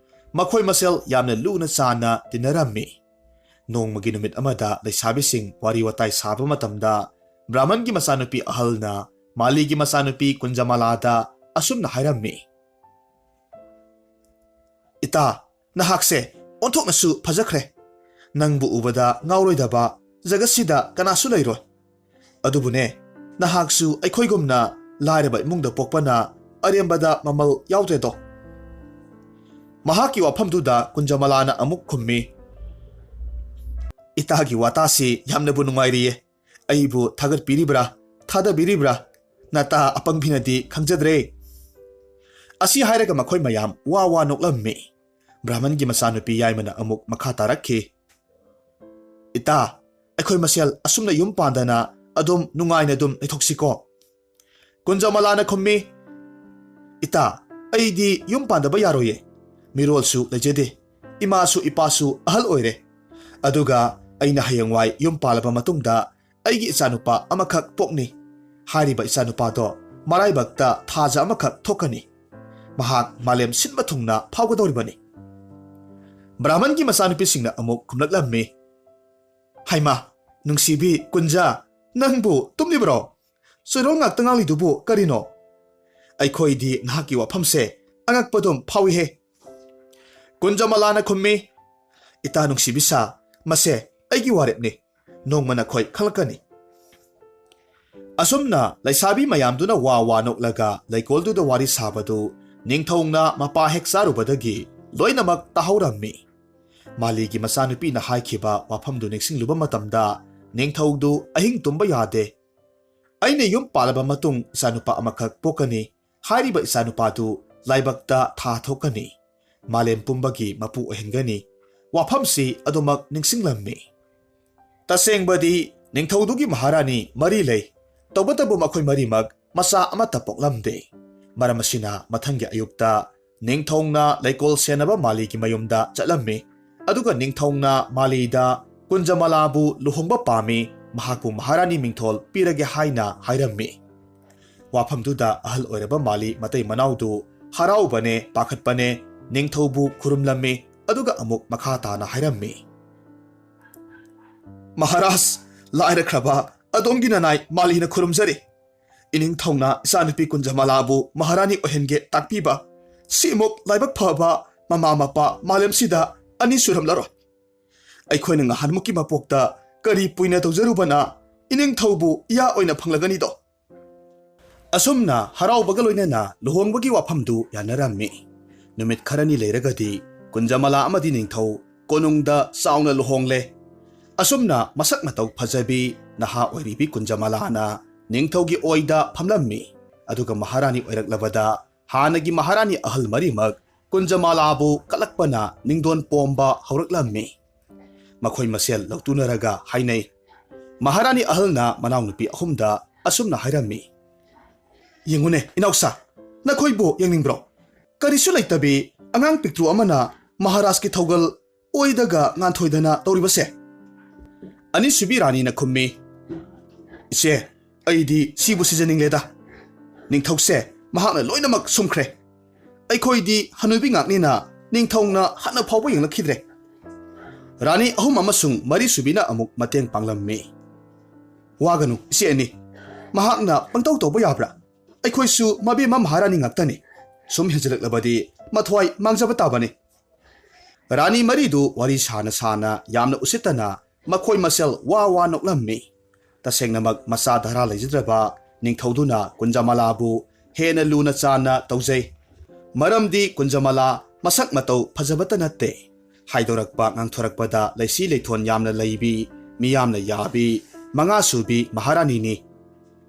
ꯃꯈꯣꯏ ꯃꯁꯦꯜ ꯌꯥꯝꯅ ꯂꯨꯅ ꯆꯥꯟꯅ ꯇꯤꯟꯅꯔꯝꯃꯤ꯫ ꯅꯣꯡꯃꯒꯤ ꯅꯨꯃꯤꯠ ꯑꯃꯗ ꯂꯩꯁꯥꯕꯤꯁꯤꯡ ꯋꯥꯔꯤ ꯋꯥꯇꯥꯏ ꯁꯥꯕ ꯃꯇꯝꯗ ꯕ꯭ꯔꯥꯍꯃꯟꯒꯤ ꯃꯆꯥꯅꯨꯄꯤ ꯑꯍꯜꯅ ꯃꯥꯂꯤꯒꯤ ꯃꯆꯥꯅꯨꯄꯤ kunjamalada ꯑꯁꯨꯝꯅ ꯍꯥꯏꯔꯝꯃꯤ꯫ "ꯏꯇꯥ, ꯅꯍꯥꯛꯁꯦ ꯑꯣꯟꯊꯣꯛꯅꯁꯨ ꯐꯖꯈ꯭ꯔꯦ꯫ ꯅꯪꯕꯨ ꯎꯕꯗ ꯉꯥꯎꯔꯣꯏꯗꯕ ꯖꯒꯠꯁꯤꯗ ꯀꯅꯥꯁꯨ ꯂꯩꯔꯣꯏ꯫ ꯑꯗꯨꯕꯨꯅꯦ, ꯅꯍꯥꯛꯁꯨ ꯑꯩꯈꯣꯏꯒꯨꯝꯅ ꯂꯥꯏꯔꯕ ꯏꯃꯨꯡꯗ ꯄꯣꯛꯄꯅ ꯑꯔꯦꯝꯕꯗ ꯃꯃꯜ ꯌꯥꯎꯗ꯭ꯔꯦꯗꯣ." ꯃꯍꯥꯛꯀꯤ ꯋꯥꯐꯝꯗꯨꯗ kunjamalana ꯑꯃꯨꯛ ꯈꯨꯝꯃꯤ, "ꯏꯇꯥꯒꯤ ꯋꯥꯇꯥꯁꯤ ꯌꯥꯝꯅꯕꯨ ꯅꯨꯡꯉꯥꯏꯔꯤꯌꯦ꯫ ꯑꯩꯕꯨ ꯊꯥꯒꯠꯄꯤꯔꯤꯕ꯭ꯔꯥ ꯊꯥꯗꯕꯤꯔꯤꯕ꯭ꯔꯥ ꯅꯇꯥ ꯑꯄꯪꯕꯤꯅꯗꯤ ꯈꯪꯖꯗ꯭ꯔꯦ." ꯑꯁꯤ ꯍꯥꯏꯔꯒ ꯃꯈꯣꯏ ꯃꯌꯥꯝ ꯋꯥ ꯅꯣꯛꯂꯝꯃꯤ꯫ ꯕ꯭ꯔꯥꯍꯃꯟꯒꯤ ꯃꯆꯥꯅꯨꯄꯤ ꯌꯥꯏꯃꯅ ꯑꯃꯨꯛ ꯃꯈꯥ ꯇꯥꯔꯛꯈꯤ, "ꯏꯇꯥ, ꯑꯩꯈꯣꯏ ꯃꯁꯦꯜ ꯑꯁꯨꯝꯅ ꯌꯨꯝ ꯄꯥꯟꯗꯅ ꯑꯗꯨꯝ ꯅꯨꯡꯉꯥꯏꯅ ꯑꯗꯨꯝ ꯂꯩꯊꯣꯛꯁꯤꯀꯣ?" kunjamalana ꯈꯨꯝꯃꯤ, "ꯏꯇꯥ, ꯑꯩꯗꯤ ꯌꯨꯝ ꯄꯥꯟꯗꯕ ꯌꯥꯔꯣꯏꯌꯦ꯫ ꯃꯤꯔꯣꯜꯁꯨ ꯂꯩꯖꯗꯦ, ꯏꯃꯥꯁꯨ ꯏꯄꯥꯁꯨ ꯑꯍꯜ ꯑꯣꯏꯔꯦ꯫ ꯑꯗꯨꯒ ꯑꯩꯅ ꯍꯌꯦꯡꯋꯥꯏ ꯌꯨꯝ ꯄꯥꯜꯂꯕ ꯃꯇꯨꯡꯗ ꯑꯩꯒꯤ ꯏꯆꯥꯅꯨꯄꯥ ꯑꯃꯈꯛ ꯄꯣꯛꯅꯤ꯫ ꯍꯥꯏꯔꯤꯕ ꯏꯆꯥꯅꯨꯄꯥꯗꯣ ꯃꯔꯥꯏꯕꯛꯇ ꯊꯥꯖ ꯑꯃꯈꯛ ꯊꯣꯛꯀꯅꯤ꯫ ꯃꯍꯥꯛ ꯃꯥꯂꯦꯝ ꯁꯤꯟꯕ ꯊꯨꯡꯅ ꯐꯥꯎꯒꯗꯧꯔꯤꯕꯅꯤ." ꯕ꯭ꯔꯥꯍꯃꯟꯒꯤ ꯃꯆꯥꯅꯨꯄꯤꯁꯤꯡꯅ ꯑꯃꯨꯛ ꯈꯨꯝꯂꯛꯂꯝꯃꯤ, "ꯍꯩꯃꯥ, ꯅꯨꯡꯁꯤꯕꯤ ꯀꯨꯟꯖꯥ, ꯅꯪꯕꯨ ꯇꯨꯝꯂꯤꯕ꯭ꯔꯣ? ꯆꯣꯏꯔꯣꯜ ꯉꯥꯛꯇ ꯉꯥꯡꯂꯤꯗꯨꯕꯨ ꯀꯔꯤꯅꯣ? ꯑꯩꯈꯣꯏꯗꯤ ꯅꯍꯥꯛꯀꯤ ꯋꯥꯐꯝꯁꯦ ꯑꯉꯛꯄꯗꯨꯝ ꯐꯥꯎꯏꯍꯦ." kunjamalana ꯈꯨꯝꯃꯤ, "ꯏꯇꯥ ꯅꯨꯡꯁꯤꯕꯤ ꯁꯥ, ꯃꯁꯦ ꯑꯩꯒꯤ ꯋꯥꯔꯦꯞꯅꯤ꯫ ꯅꯣꯡꯃ ꯅꯈꯣꯏ ꯈꯪꯂꯛꯀꯅꯤ." ꯑꯁꯨꯝꯅ ꯂꯩꯁꯥꯕꯤ ꯃꯌꯥꯝꯗꯨꯅ ꯋꯥ ꯅꯣꯛꯂꯒ ꯂꯩꯀꯣꯜꯗꯨꯗ ꯋꯥꯔꯤ ꯁꯥꯕꯗꯨ ꯅꯤꯡꯊꯧꯅ ꯃꯄꯥ ꯍꯦꯛ ꯆꯥꯔꯨꯕꯗꯒꯤ ꯂꯣꯏꯅꯃꯛ ꯇꯥꯍꯧꯔꯝꯃꯤ꯫ ꯃꯥꯂꯤꯒꯤ ꯃꯆꯥꯅꯨꯄꯤꯅ ꯍꯥꯏꯈꯤꯕ ꯋꯥꯐꯝꯗꯨ ꯅꯤꯡꯁꯤꯡꯂꯨꯕ ꯃꯇꯝꯗ ꯅꯤꯡꯊꯧꯗꯨ ꯑꯍꯤꯡ ꯇꯨꯝꯕ ꯌꯥꯗꯦ꯫ "ꯑꯩꯅ ꯌꯨꯝ ꯄꯥꯜꯂꯕ ꯃꯇꯨꯡ ꯏꯆꯥꯅꯨꯄꯥ ꯑꯃꯈꯛ ꯄꯣꯛꯀꯅꯤ꯫ ꯍꯥꯏꯔꯤꯕ ꯏꯆꯥꯅꯨꯄꯥꯗꯨ ꯂꯥꯏꯕꯛꯇ ꯊꯥ ꯊꯣꯛꯀꯅꯤ꯫ ꯃꯥꯂꯦꯝ ꯄꯨꯝꯕꯒꯤ ꯃꯄꯨ ꯑꯣꯏꯍꯟꯒꯅꯤ." ꯋꯥꯐꯝꯁꯤ ꯑꯗꯨꯃꯛ ꯅꯤꯡꯁꯤꯡꯂꯝꯃꯤ꯫ ꯇꯁꯦꯡꯕꯗꯤ ꯅꯤꯡꯊꯧꯗꯨꯒꯤ ꯃꯍꯥꯔꯥꯅꯤ 4 ꯂꯩ꯫ ꯇꯧꯕꯇꯕꯨ ꯃꯈꯣꯏ 4ꯃꯛ ꯃꯆꯥ ꯑꯃꯠꯇ ꯄꯣꯛꯂꯝꯗꯦ꯫ ꯃꯔꯝ ꯑꯁꯤꯅ ꯃꯊꯪꯒꯤ ꯑꯌꯨꯛꯇ ꯅꯤꯡꯊꯧꯅ ꯂꯩꯀꯣꯜ ꯁꯦꯟꯅꯕ ꯃꯥꯂꯤꯒꯤ ꯃꯌꯨꯝꯗ ꯆꯠꯂꯝꯃꯤ꯫ ꯑꯗꯨꯒ ꯅꯤꯡꯊꯧꯅ ꯃꯥꯂꯤꯗ kunjamalabu ꯂꯨꯍꯣꯡꯕ ꯄꯥꯝꯃꯤ, ꯃꯍꯥꯛꯄꯨ ꯃꯍꯥꯔꯥꯅꯤ ꯃꯤꯡꯊꯣꯜ ꯄꯤꯔꯒꯦ ꯍꯥꯏꯅ ꯍꯥꯏꯔꯝꯃꯤ꯫ ꯋꯥꯐꯝꯗꯨꯗ ꯑꯍꯜ ꯑꯣꯏꯔꯕ ꯃꯥꯂꯤ ꯃꯇꯩ ꯃꯅꯥꯎꯗꯨ ꯍꯔꯥꯎꯕꯅꯦ ꯄꯥꯈꯠꯄꯅꯦ ꯅꯤꯡꯊꯧꯕꯨ ꯈꯨꯔꯨꯝꯂꯝꯃꯤ꯫ ꯑꯗꯨꯒ ꯑꯃꯨꯛ ꯃꯈꯥ ꯇꯥꯅ ꯍꯥꯏꯔꯝꯃꯤ, "ꯃꯍꯥꯔꯥꯖ, ꯂꯥꯏꯔꯈ꯭ꯔꯕ ꯑꯗꯣꯝꯒꯤ ꯅꯅꯥꯏ ꯃꯥꯂꯤꯅ ꯈꯨꯔꯨꯝꯖꯔꯤ꯫ ꯏꯅꯤꯡꯊꯧꯅ ꯏꯆꯥꯅꯨꯄꯤ kunjamalabu ꯃꯍꯥꯔꯥꯅꯤ ꯑꯣꯏꯍꯟꯒꯦ ꯇꯥꯛꯄꯤꯕ ꯁꯤꯃꯨꯛ ꯂꯥꯏꯕꯛ ꯐꯕ ꯃꯃꯥ ꯃꯄꯥ ꯃꯥꯂꯦꯝꯁꯤꯗ ꯑꯅꯤ ꯁꯨꯔꯝꯂꯔꯣꯏ꯫ ꯑꯩꯈꯣꯏꯅ ꯉꯍꯥꯟꯃꯨꯛꯀꯤ ꯃꯄꯣꯛꯇ ꯀꯔꯤ ꯄꯨꯏꯅ ꯇꯧꯖꯔꯨꯕꯅ ꯏꯅꯤꯡꯊꯧꯕꯨ ꯏꯌꯥ ꯑꯣꯏꯅ ꯐꯪꯂꯒꯅꯤꯗꯣ." ꯑꯁꯨꯝꯅ ꯍꯔꯥꯎꯕꯒ ꯂꯣꯏꯅꯅ ꯂꯨꯍꯣꯡꯕꯒꯤ ꯋꯥꯐꯝꯗꯨ ꯌꯥꯅꯔꯝꯃꯤ꯫ ꯅꯨꯃꯤꯠ ꯈꯔꯅꯤ ꯂꯩꯔꯒꯗꯤ kunjamala ꯑꯃꯗꯤ ꯅꯤꯡꯊꯧ ꯀꯣꯅꯨꯡꯗ ꯆꯥꯎꯅ ꯂꯨꯍꯣꯡꯂꯦ꯫ ꯑꯁꯨꯝꯅ ꯃꯁꯛ ꯃꯇꯧ ꯐꯖꯕꯤ ꯅꯍꯥ ꯑꯣꯏꯔꯤꯕꯤ kunjamalana ꯅꯤꯡꯊꯧꯒꯤ ꯑꯣꯏꯗ ꯐꯝꯂꯝꯃꯤ꯫ ꯑꯗꯨꯒ ꯃꯍꯥꯔꯥꯅꯤ ꯑꯣꯏꯔꯛꯂꯕꯗ ꯍꯥꯟꯅꯒꯤ ꯃꯍꯥꯔꯥꯅꯤ ꯑꯍꯜ 4ꯃꯛ kunjamalabu ꯀꯂꯛꯄꯅ ꯅꯤꯡꯗꯣꯟ ꯄꯣꯝꯕ ꯍꯧꯔꯛꯂꯝꯃꯤ꯫ ꯃꯈꯣꯏ ꯃꯁꯦꯜ ꯂꯧꯇꯨꯅꯔꯒ ꯍꯥꯏꯅꯩ꯫ ꯃꯍꯥꯔꯥꯅꯤ ꯑꯍꯜꯅ ꯃꯅꯥꯎꯅꯨꯄꯤ 3ꯗ ꯑꯁꯨꯝꯅ ꯍꯥꯏꯔꯝꯃꯤ, "ꯌꯦꯡꯉꯨꯅꯦ ꯏꯅꯥꯎꯁꯥ, ꯅꯈꯣꯏꯕꯨ ꯌꯦꯡꯅꯤꯡꯕ꯭ꯔꯣ? ꯀꯔꯤꯁꯨ ꯂꯩꯇꯕꯤ ꯑꯉꯥꯡ ꯄꯤꯛꯇ꯭ꯔꯨ ꯑꯃꯅ ꯃꯍꯥꯔꯥꯖꯀꯤ ꯊꯧꯒꯜ ꯑꯣꯏꯗꯒ ꯉꯥꯟꯊꯣꯏꯗꯅ ꯇꯧꯔꯤꯕꯁꯦ?" ꯑꯅꯤꯁꯨꯕꯤ ꯔꯥꯅꯤꯅ ꯈꯨꯝꯃꯤ, "ꯏꯆꯦ, ꯑꯩꯗꯤ ꯁꯤꯕꯨ ꯁꯤꯖꯅꯤꯡꯂꯦꯗ꯫ ꯅꯤꯡꯊꯧꯁꯦ ꯃꯍꯥꯛꯅ ꯂꯣꯏꯅꯃꯛ ꯁꯨꯝꯈ꯭ꯔꯦ꯫ ꯑꯩꯈꯣꯏꯗꯤ ꯍꯅꯨꯕꯤ ꯉꯥꯛꯅꯤꯅ ꯅꯤꯡꯊꯧꯅ ꯍꯟꯅ ꯐꯥꯎꯕ ꯌꯦꯡꯂꯛꯈꯤꯗ꯭ꯔꯦ." ꯔꯥꯅꯤ 3 ꯑꯃꯁꯨꯡ ꯃꯔꯤꯁꯨꯕꯤꯅ ꯑꯃꯨꯛ ꯃꯇꯦꯡ ꯄꯥꯡꯂꯝꯃꯤ꯫ "ꯋꯥꯒꯅꯨ ꯏꯆꯦ ꯑꯅꯤ, ꯃꯍꯥꯛꯅ ꯄꯪꯇꯧ ꯇꯧꯕ ꯌꯥꯕ꯭ꯔꯥ? ꯑꯩꯈꯣꯏꯁꯨ ꯃꯕꯦꯝꯃ ꯃꯍꯥꯔꯥꯅꯤ ꯉꯥꯛꯇꯅꯤ꯫ ꯁꯨꯝ ꯍꯦꯟꯖꯜꯂꯛꯂꯕꯗꯤ ꯃꯊ꯭ꯋꯥꯏ ꯃꯥꯡꯖꯕ ꯇꯥꯕꯅꯤ." ꯔꯥꯅꯤ 4ꯗꯨ ꯋꯥꯔꯤ ꯁꯥꯅ ꯌꯥꯝꯅ ꯎꯁꯤꯠꯇꯅ ꯃꯈꯣꯏ ꯃꯁꯦꯜ ꯋꯥ ꯅꯣꯛꯂꯝꯃꯤ꯫ तसेंगनमक मसा धरा लेजद्रबा निंगथौदुना कुंजमालाबु हेन लूना चाना तौजै मरमदी कुंजमाला मसक मतौ फजबता नत्ते हाइदोरकपा nganthorакpदा लेसी लेथोन यामना लेबी मियामना याबी मंगा सुबी महारानी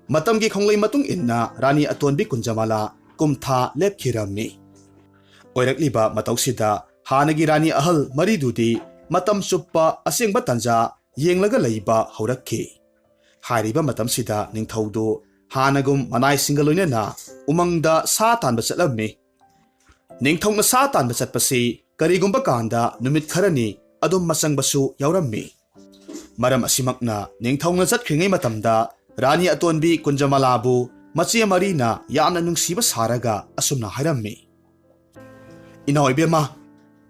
मतमगी खोंगलै मतुंग इन्ना रानी अतोनबी कुंजमाला कुमथा लेपखिरमनी ओइरकलिबा मतौसिदा हानगी रानी अहल मरीदुदी मतम सुप्पा असेंगबा तंजा येंगलगा लैबा हौरक्खि हारिबा मतमसिदा निंगथौदु हानगुम मनाय सिंगलोइना उमंगदा सा तानबा चलमनी निंगथौना सा तानबा चटपसि करिगुंबा कांदा नुमित खरनी अदुम मसंगबसु यावरम्मी मरम असिमकना निंगथौना चटख्रिङै मतमदा रानी अतोनबी कुंजमालाबु मचे मरीना यामना नुंगसिबा सारगा असुमना हायरम्मी इनाव ebema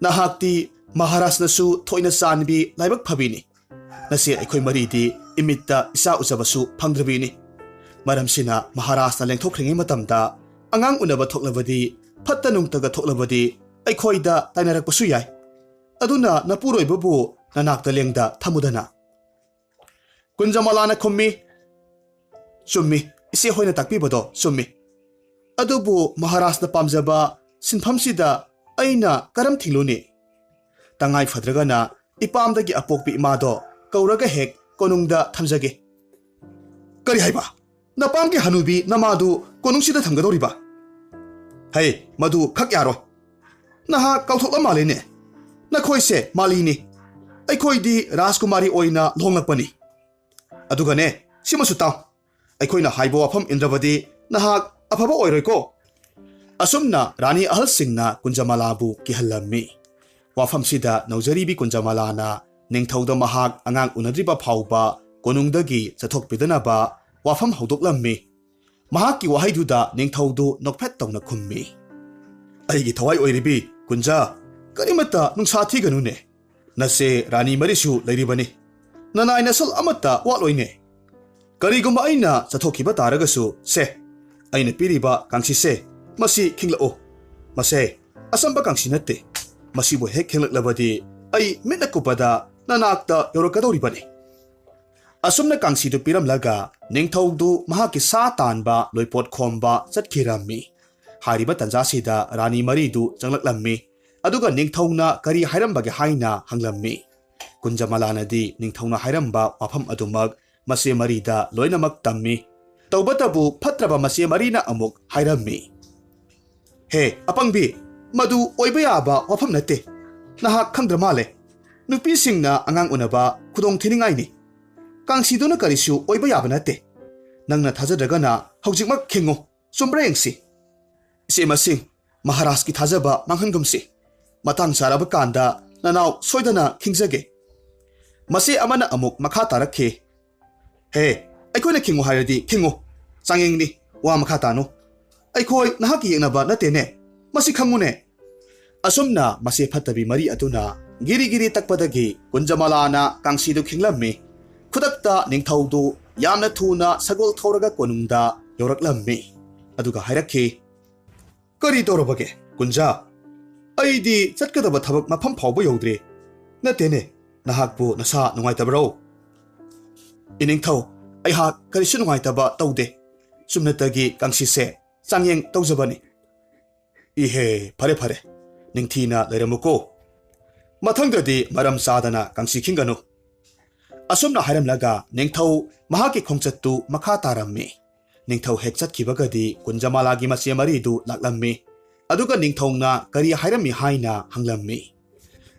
नहाक्ति महाराजनसु थोइना चानबी लाइबक फबिनी नसे अखोय मरीदी इमित्ता इसा उजबसु फंद्रबीनी मरमसिना महाराजना लेंथोख्रिङै मतमदा अंगांग उनबा थोक्लबदी फत्ता नुंगतगा थोक्लबदी अखोयदा ताइनारकपसु याय अदुना नपुरोइबबु ननाक्ता लेंगदा थमुदना कुंजमालाना खुम्मी चुम्मी इसे होइना ताकपीबदो चुम्मी अदुबु महाराजना पामजबा सिनफमसिदा अइना करम थिंगलुनी तंगाई फद्रगना इपामदगी अपोकपी इमादो कौरगा हेक कोनुंगदा थमजगे करी हाइबा नपामगी हनुबी नमादु कोनुंगसिदा थमगदोरिबा है मधु खक यारो नहा कौथोकला मालेने नखोइसे मालीनी अखोइदी राजकुमारी ओइना लोंगलकपनी अदुगने सिमसु ताव अखोइना हाइबो वाफम इंद्रबदी नहा अफबा ओइरोइको असुमना रानी अहल सिंगना कुंजमालाबु किहल्लम्मी वाफमसिदा नौजरीबी कुंजमालाना निंगथौदा महाक अंगांग उनद्रिबा फाउबा कोनुंगदगी चथोकपिदनाबा वाफम हौदोकलम्मी महाकी वाहैदुदा निंगथौदु नोकफेट तौना खुम्मी अइगी थवाई ओइरिबी कुंजा करिमत्ता नुंसा थिगनुने नसे रानी मरिसु लैरिबनी ननाय नसल अमत्ता वालोइने करिगुम्बा अइना चथोकिबा तारगसु से अइना पिरिबा कांसिसे मसी खिंगलओ मसे असंबा कांसी नत्ते मसीबु हेक खिंगलक्लबदी अइ मिना कुपदा ननाक्ता यौरकदौरिबनी असुमना कांसीदु पिरमलगा निंगथौदु महाकी सा तानबा लोइपोट खोमबा चटखिरम्मी हारिबा तंजासिदा रानी मरीदु चंगलक्लम्मी अदुगा निंगथौना करी हायरम्बगे हाइना हंगलम्मी कुंजमालानदी निंगथौना हायरम्बा वाफम अदुमक मसे मरीदा लोइनमक तम्मी तौबतबु फत्रबा मसे मरीना अमुक हायरम्मी हे अपंगबी मधु ओइबा याबा वाफम नत्ते नहा खंद्र माले नुपी सिंगना अंगांग उनबा खुदोंग थिनिंगाइनी कांसीदुना करिसु ओइबा याबा नत्ते नंगना थाजद्रगना हौजिकमक खिंगो सुम्ब्रेंगसी सेमसिंग महाराज की थाजबा मांगहनगुमसी मतंग सारबा कांदा ननाव सोइदना खिंजगे मसे अमना अमुक मखा तारखे हे अखोइना खिंगो हायरदी खिंगो चांगेंगनी वा मखा तानो अखोय नहाकी येंगनबा नतेने मसी खंगुने असुमना मसे फत्तबी मरी अदुना गिरी गिरी तकपदगी कुंजमालाना कांसीदु खिंगलम्मी खुदक्ता निंगथौदु यामना थुना सगोल थौरगा कोनुंगदा यौरक्लम्मी अदुगा हायरखी करी तौरबगे कुंजा अइदी चटकदबा थबक मफम फावबा यौद्रे नतेने नहाकबु नसा नुंगाइतबरो इनिंगथौ अइहाक करिसु नुंगाइतबा तौदे सुमनतगी कांसीसे चांगयेंग तौजबनी इहे फरे फरे निंगथीना लेरमुको मथंगददी मरम सादना कांसी खिंगनु असुमना हायरमलगा निंगथौ महाकी खोंगचत्तु मखा तारम्मी निंगथौ हेक चटखिबगदी कुंजमालागी मसे मरीदु लाक्लम्मी अदुगा निंगथौना करी हायरम्मी हाइना हंगलम्मी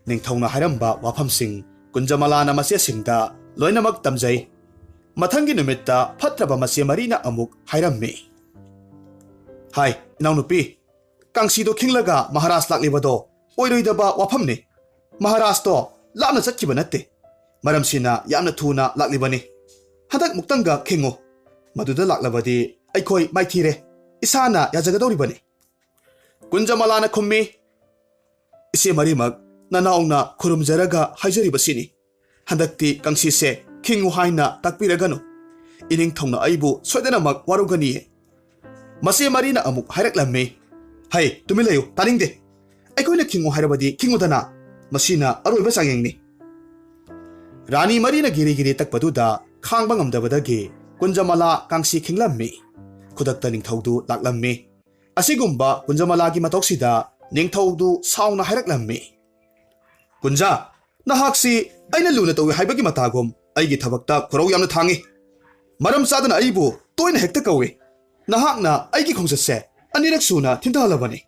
निंगथौना हायरम्बा वाफमसिंग कुंजमालाना मसे सिंगदा लोइनमक तमजै मथंगी नुमित्ता फत्रबा मसे मरीना अमुक हायरम्मी हाय इनाउनुपी कांसीदो खिंगलगा महाराज लाक्लिबदो ओइरोइदबा वाफमने महाराज तो लापना चटखिबा नत्ते मरमसिना यामना थुना लाक्लिबनी हदक मुक्तंगा खिंगो मदुदा लाक्लबदी अखोय माइथीरे इसाना याजगदौरिबनी कुंजमालाना खुम्मी इसे मरीमक ननाउना खुरुमजरगा हाइजरिबसिनी हदक्ति कांसीसे खिंगु हाइना ताकपिरगनु इनिंगथौना अइबु सोइदनमक वारुगनी मसे मरीना अमुक हायरक्लम्मी है तुमिलयु तानिंगदे अखोइना खिंगु हायरबदी खिंगुदना मसीना अरोइबा चांगेंगनी रानी मरीना गिरी गिरी तकपदुदा khangba ngamdabadagi kunjamala kangsi khinglammi khudakta ningthoudu laklammi asigumba kunjamalagi matoksida ningthoudu sauna hairaklammi kunja nahaksi aina luna tawi haibagi matagum aigi thabakta khorau yamna thangi maram sadana aibu toina hekta kawi nahakna aigi khongsasse anirak suna thindahalabani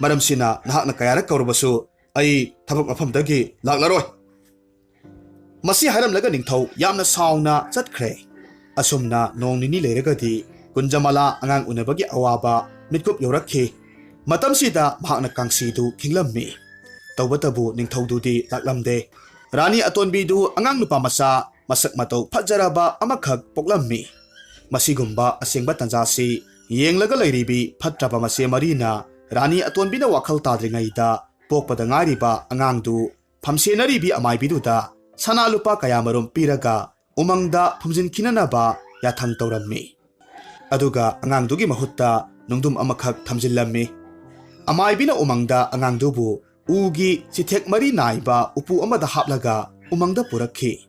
maram sina nahakna kayarak kawrabasu ai thabak mafamdagi laklaroi masi hairamlaga ningthou yamna sauna chatkhre asumna nong nini leiragadi kunjamala angang unabagi awaba mitkup yorakhi matamsida mahakna kangsidu khinglammi tawbatabu ningthoududi laklamde rani atonbidu angang nupa masa masak matau phajaraba amakhak poklammi masigumba asengba tanjasi yenglaga leiribi phatraba mase marina rani atonbina wakhal tadringaida pokpada ngariba angangdu phamsenaribi amaibiduda sana lupa kayamarum piraga umangda phumjin khinanaba yathang tawrammi aduga angangdugi mahutta nungdum amakhak thamjillammi amaibina umangda angangdubu ugi chithek mari naiba upu amada haplaga umangda purakhi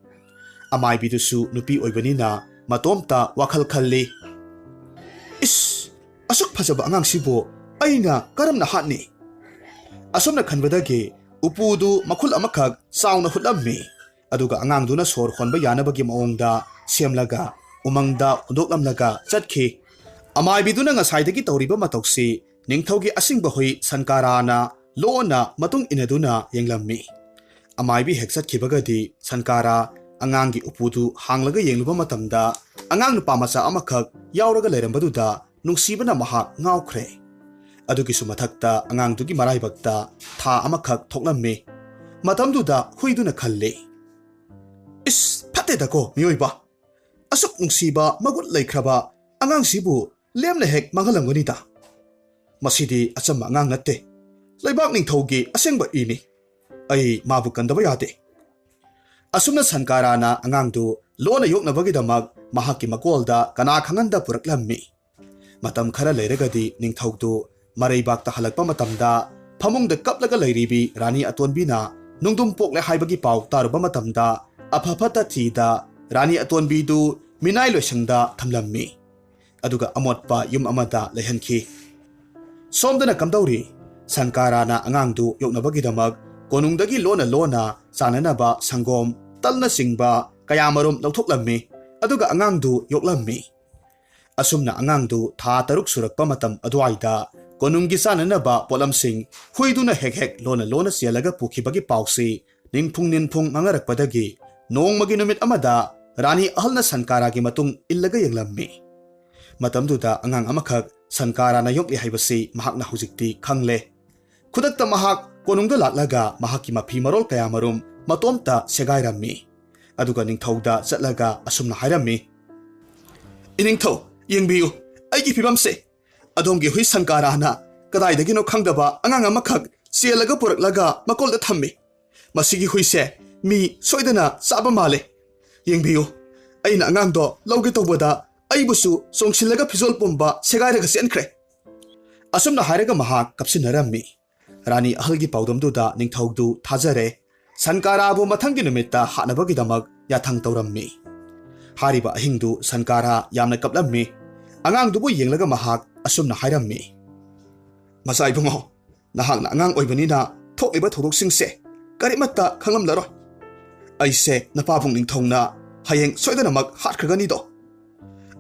amaibidusu nupi oibanina matomta wakhal khalli is asuk phajaba angangsibo aina karamna hatni asomna khanbadagi upudu makhul amakhak sauna hutlammi aduga angangduna sor khonba yanabagi maongda semlaga umangda hundoklamlaga chatkhi amaibiduna ngasaidagi tawriba matoksi ningthougi asingba hoi sankarana loona matung inaduna yenglammi amaibi hekchat khibagadi sankara angangi upudu hanglaga yengluba matamda angang nupa macha amakhak yauraga leirembaduda nungsibana mahak ngaukhre adugi sumathakta angangdugi maraibakta tha amakhak thoklammi matamduda huiduna khalli is phatedako mioiba asuk nungsiba magut leikraba angangsibu lemna hek mangalamganida masidi achamba angang natte leibak ningthougi asengba ini ai mabu kandaba yade asumna sankarana angangdu lona yoknabagidamak mahakki makolda kana khanganda puraklammi matam khara leiragadi ningthoudu mareibakta halakpa matamda phamungda kaplaga leiribi rani atonbina nungdum pokle haibagi paw taruba matamda afafata thida rani atonbidu minai loisangda thamlammi aduga amotpa yum amada lehanki somdana kamdauri sankarana angangdu yoknabagidamak konungdagi lona sananaba sangom talna singba kayamarum lauthoklammi aduga angangdu yoklammi asumna angangdu tha taruk surakpa matam aduaida konunggi sananaba polamsing huiduna hek lona sialaga pukhibagi pausi ninphung mangarakpadagi nongmagi numit amada rani ahalna sankaragi matung illaga yenglammi matamduda angang amakhak sankarana yokli haibasi mahakna hujikti khangle khudakta mahak konungda laklaga mahakki mafi marol kayamarum matomta segairammi aduga ningthouda chatlaga asumna hairammi iningthou yengbiu aigi phibamse adongi hui sankarana kadaidagino khangdaba angang amakhak sialaga puraklaga makolda thammi masigi huise mi soidana saba male yengbiu aina angangdo lawge tawbada aibusu songsilaga phizol pomba segairaga senkhre asumna hairaga mahak kapsinarammi rani ahalgi paudamduda ningthoudu thajare sankarabu mathangi numitta hanabagidamak yathang tawrammi hariba ahingdu sankara yamna kaplammi angangdubu yenglaga mahak asumna hairammi masai bungo nahakna angang oibanina thokliba thodoksingse karimatta khanglamlaro aise napabung ningthongna hayeng soidanamak hatkhagani do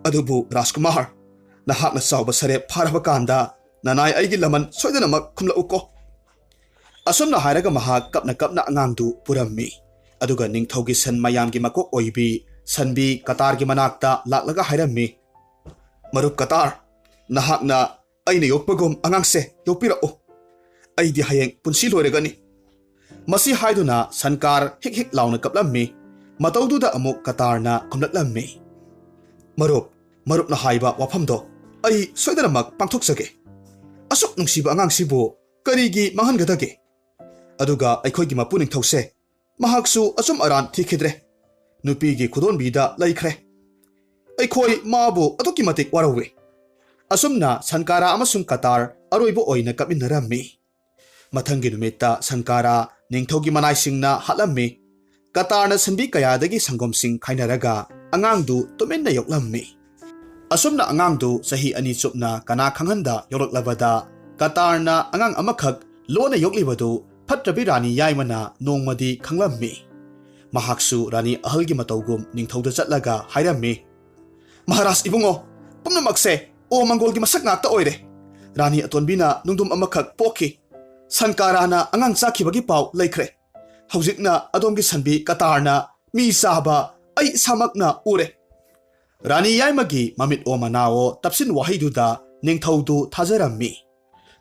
adubu Rajkumar nahakna sauba sare pharaba kanda nanai aigi laman soidanamak khumla uko asumna hairaga mahak kapna angangdu purammi aduga ningthougi san mayamgi makok oibi sanbi katargi manakta laklaga hairammi marup katar nahakna aina yokpagum angangse yopirao aidi hayeng punsi loiregani masi haiduna sankar hik launa kaplammi mataududa amuk katarna khumlaklammi marup na haiba wafamdo ai soidanamak pangthoksage asuk nungsiba angangsibu karigi manghangadage aduga aikhoigi mapuning thause mahaksu asum aran thikhidre nupigi khudonbida laikhre aikhoi mabu atoki matik warawe asumna sankara amasung katar aroibo oina kapinnarammi mathangi numita sankara ningthougi manaisingna hatlammi katarna sanbi kayadagi sangomsing khainaraga angang du tuminna yoklammi. Asumna angang du sahi ani chupna kana khanghanda yoraklabada Qatarna angang amakhak lona yoklibadu phatrabi rani yaimana nongmadi khanglammi. Mahaksu rani ahalgi matawgum ningthouda chatlaga hairammi. Maharaj ibungo pumnamakse o mangolgi masak ngakta oire. Rani atonbina nungdum amakhak poki. Sankarana angang chakhibagi paw laikhre. Haujikna adomgi sanbi Qatarna mi saba ai samakna ure. Rani yaimagi mamit o manao tapsin wahaiduda ningthoudu thajarammi.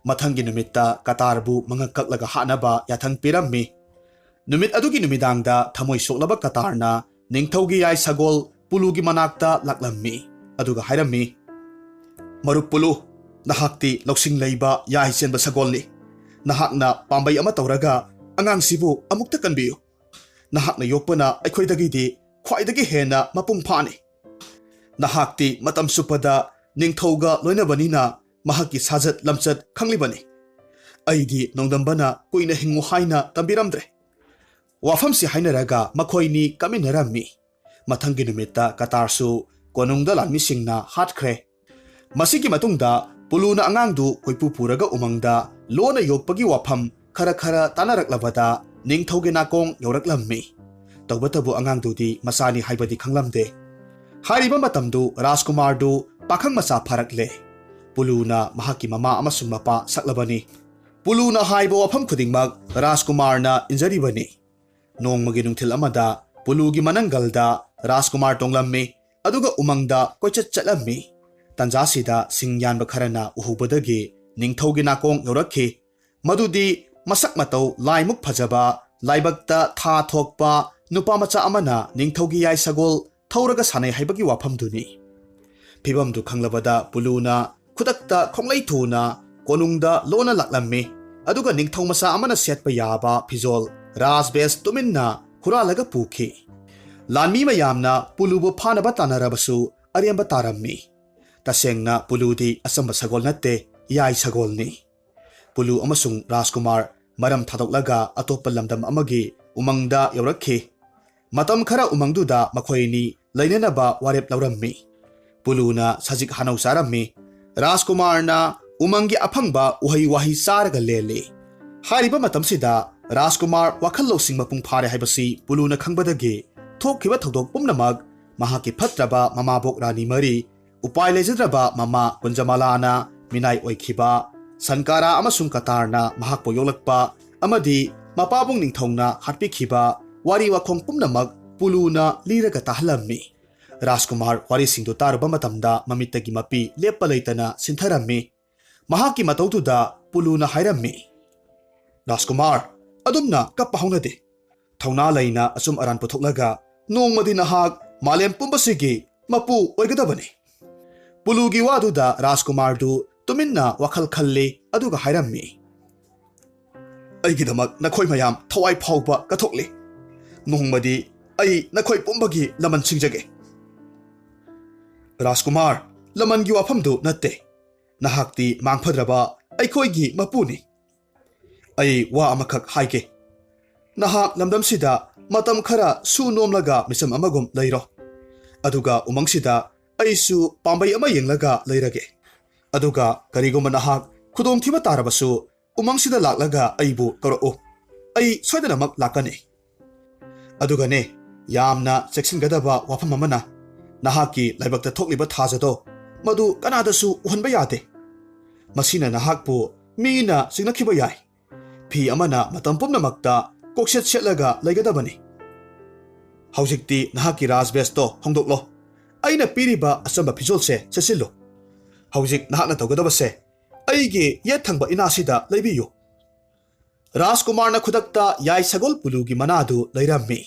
Mathangi numitta Qatarbu mangakaklaga hanaba yathang pirammi. Numit adugi numidangda thamoi soklaba Qatarna ningthougi yai sagol pulugi manakta laklammi. Aduga hairammi. Marup pulu nahakti loksing leiba yai senba sagolni. Nahakna pambay ama tawraga angang sibu amukta kanbiyo. Nahakna yokpana aikhoidagidi khwaidagi hena mapung phani. Nahakti matam supada ningthouga loinabanina mahaki sajat lamchat khanglibani. Aidi nongdambana kuina hingu haina tambiramdre. Wafamsi hainaraga makhoini kaminarammi. Mathangi numita Qatarsu konungda lanmisingna hatkre. Masigi matungda puluna angangdu koipupuraga umangda lona yokpagi wafam khara tanaraklabada ningthouge nakong yoraklammi. Tawbatabu angangdudi masani haibadi khanglamde. Hariba matamdu Rajkumardu pakhang masa pharakle. Puluna mahaki mama amasung mapa saklabani. Puluna haiba wafam khudingmak Rajkumarna injaribani. Nongmagi nungthil amada pulugi mananggalda Rajkumar tonglammi. Aduga umangda koichat chatlammi. Tanjasida singyanba kharana uhubadagi ningthouge nakong yorakhi. Madudi masak matau laimuk phajaba laibakta tha thokpa nupa macha amana ningthougi yai sagol thauraga sanai haibagi wafamduni. Phibamdu khanglabada puluna khudakta khonglai thuna konungda lona laklammi. Aduga ningthou masa amana setpa yaba phizol Rajbes tuminna huralaga pukhi. Lanmi mayamna pulubu phanaba tanarabasu ariamba tarammi. Tasengna puludi asamba sagol natte yai sagolni. Pulu amasung Rajkumar maram thadoklaga atopa lamdam amagi umangda yorakhi. Matam khara umangduda makhoini lainanaba warep laurammi. Puluna sajik hanau sarammi. Rajkumarna umangi aphangba uhai wahi saraga lele. Hariba matamsida Rajkumar wakhalo sing mapung phare haibasi puluna khangbadagi thokhiba thodok pumnamag mahaki phatraba mamabok rani mari upai lejadraba mama kunjamala minai oikhiba sankara amasung Qatarna mahakpo yolakpa amadi mapabung ningthongna hatpikhiba wari wakhong pumnamag puluna liraga tahlammi. Rajkumar wari singdu taruba matamda mamittagi mapi leppa leitana sintharammi. Mahaki matautuda puluna hairammi. Rajkumar adumna kappa haunade. Thauna laina asum aran puthoklaga nongmadi nahak malem pumbasigi mapu oigadabani. Pulugi waduda Rajkumardu tuminna wakhal khalle aduga hairammi. Aigidamak nakhoi mayam thawai phawba kathokli. Nongmadi ai nakhoi pumbagi laman singjage. Rajkumar lamangi wafamdu natte. Nahakti mangphadraba aikhoigi mapuni. Ai wa amakhak haike. Nahak lamdamsida matam khara su nomlaga misam amagum leiro. Aduga umangsida aisu pambay ama yenglaga leirage. Aduga kariguma nahak khudong thiba tarabasu umangsida laklaga aibu karao. Ai soidanamak lakane. Aduga ne yamna cheksingadaba wafam amana nahaki laibakta thokliba thajado madu kanadasu uhanba yade. Masina nahakpu mina singnakhiba yai. Phi amana matam pumnamakta kokset setlaga laigadabani. Haujikti nahaki Rajbesto hongdoklo. Aina piriba asamba phijolse sesillo. Haujik nahakna tawgadabase aigi yethangba inasida leibiyo. Rajkumarna khudakta yai sagol pulugi manadu leirammi.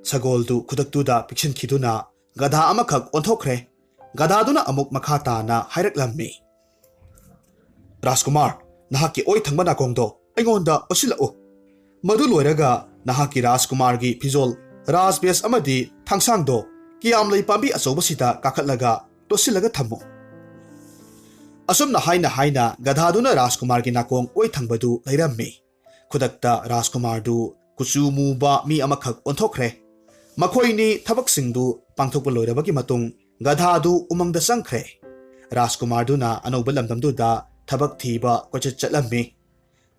Sagoldu khudaktuda piksinkhiduna gadha amakhak onthokre. Gadhaduna amuk makhatana hairaklammi. Rajkumar nahaki oi thangba nakongdo aingonda osilao. Madu loiraga nahaki Rajkumargi phijol Rajbes amadi thangsangdo kiyam lei pambi achobasita kakhatlaga tosilaga thammo. Asumna haina gadhaduna Rajkumargi nakong oi thangbadu leirammi. Khudakta Rajkumardu kuchu muba mi amakhak onthokre. Makhoini thabaksingdu ꯄꯥꯡꯊꯣꯛꯄ ꯂꯣꯏꯔꯕꯒꯤ ꯃꯇꯨꯡ ꯒꯙꯥ ꯑꯗꯨ ꯎꯃꯪꯗ ꯆꯪꯈ꯭ꯔꯦ꯫ ꯔꯥꯖꯀꯨꯃꯥꯔꯗꯨꯅ ꯑꯅꯧꯕ ꯂꯝꯗꯝꯗꯨꯗ ꯊꯕꯛ ꯊꯤꯕ ꯀꯣꯏꯆꯠ ꯆꯠꯂꯝꯃꯤ꯫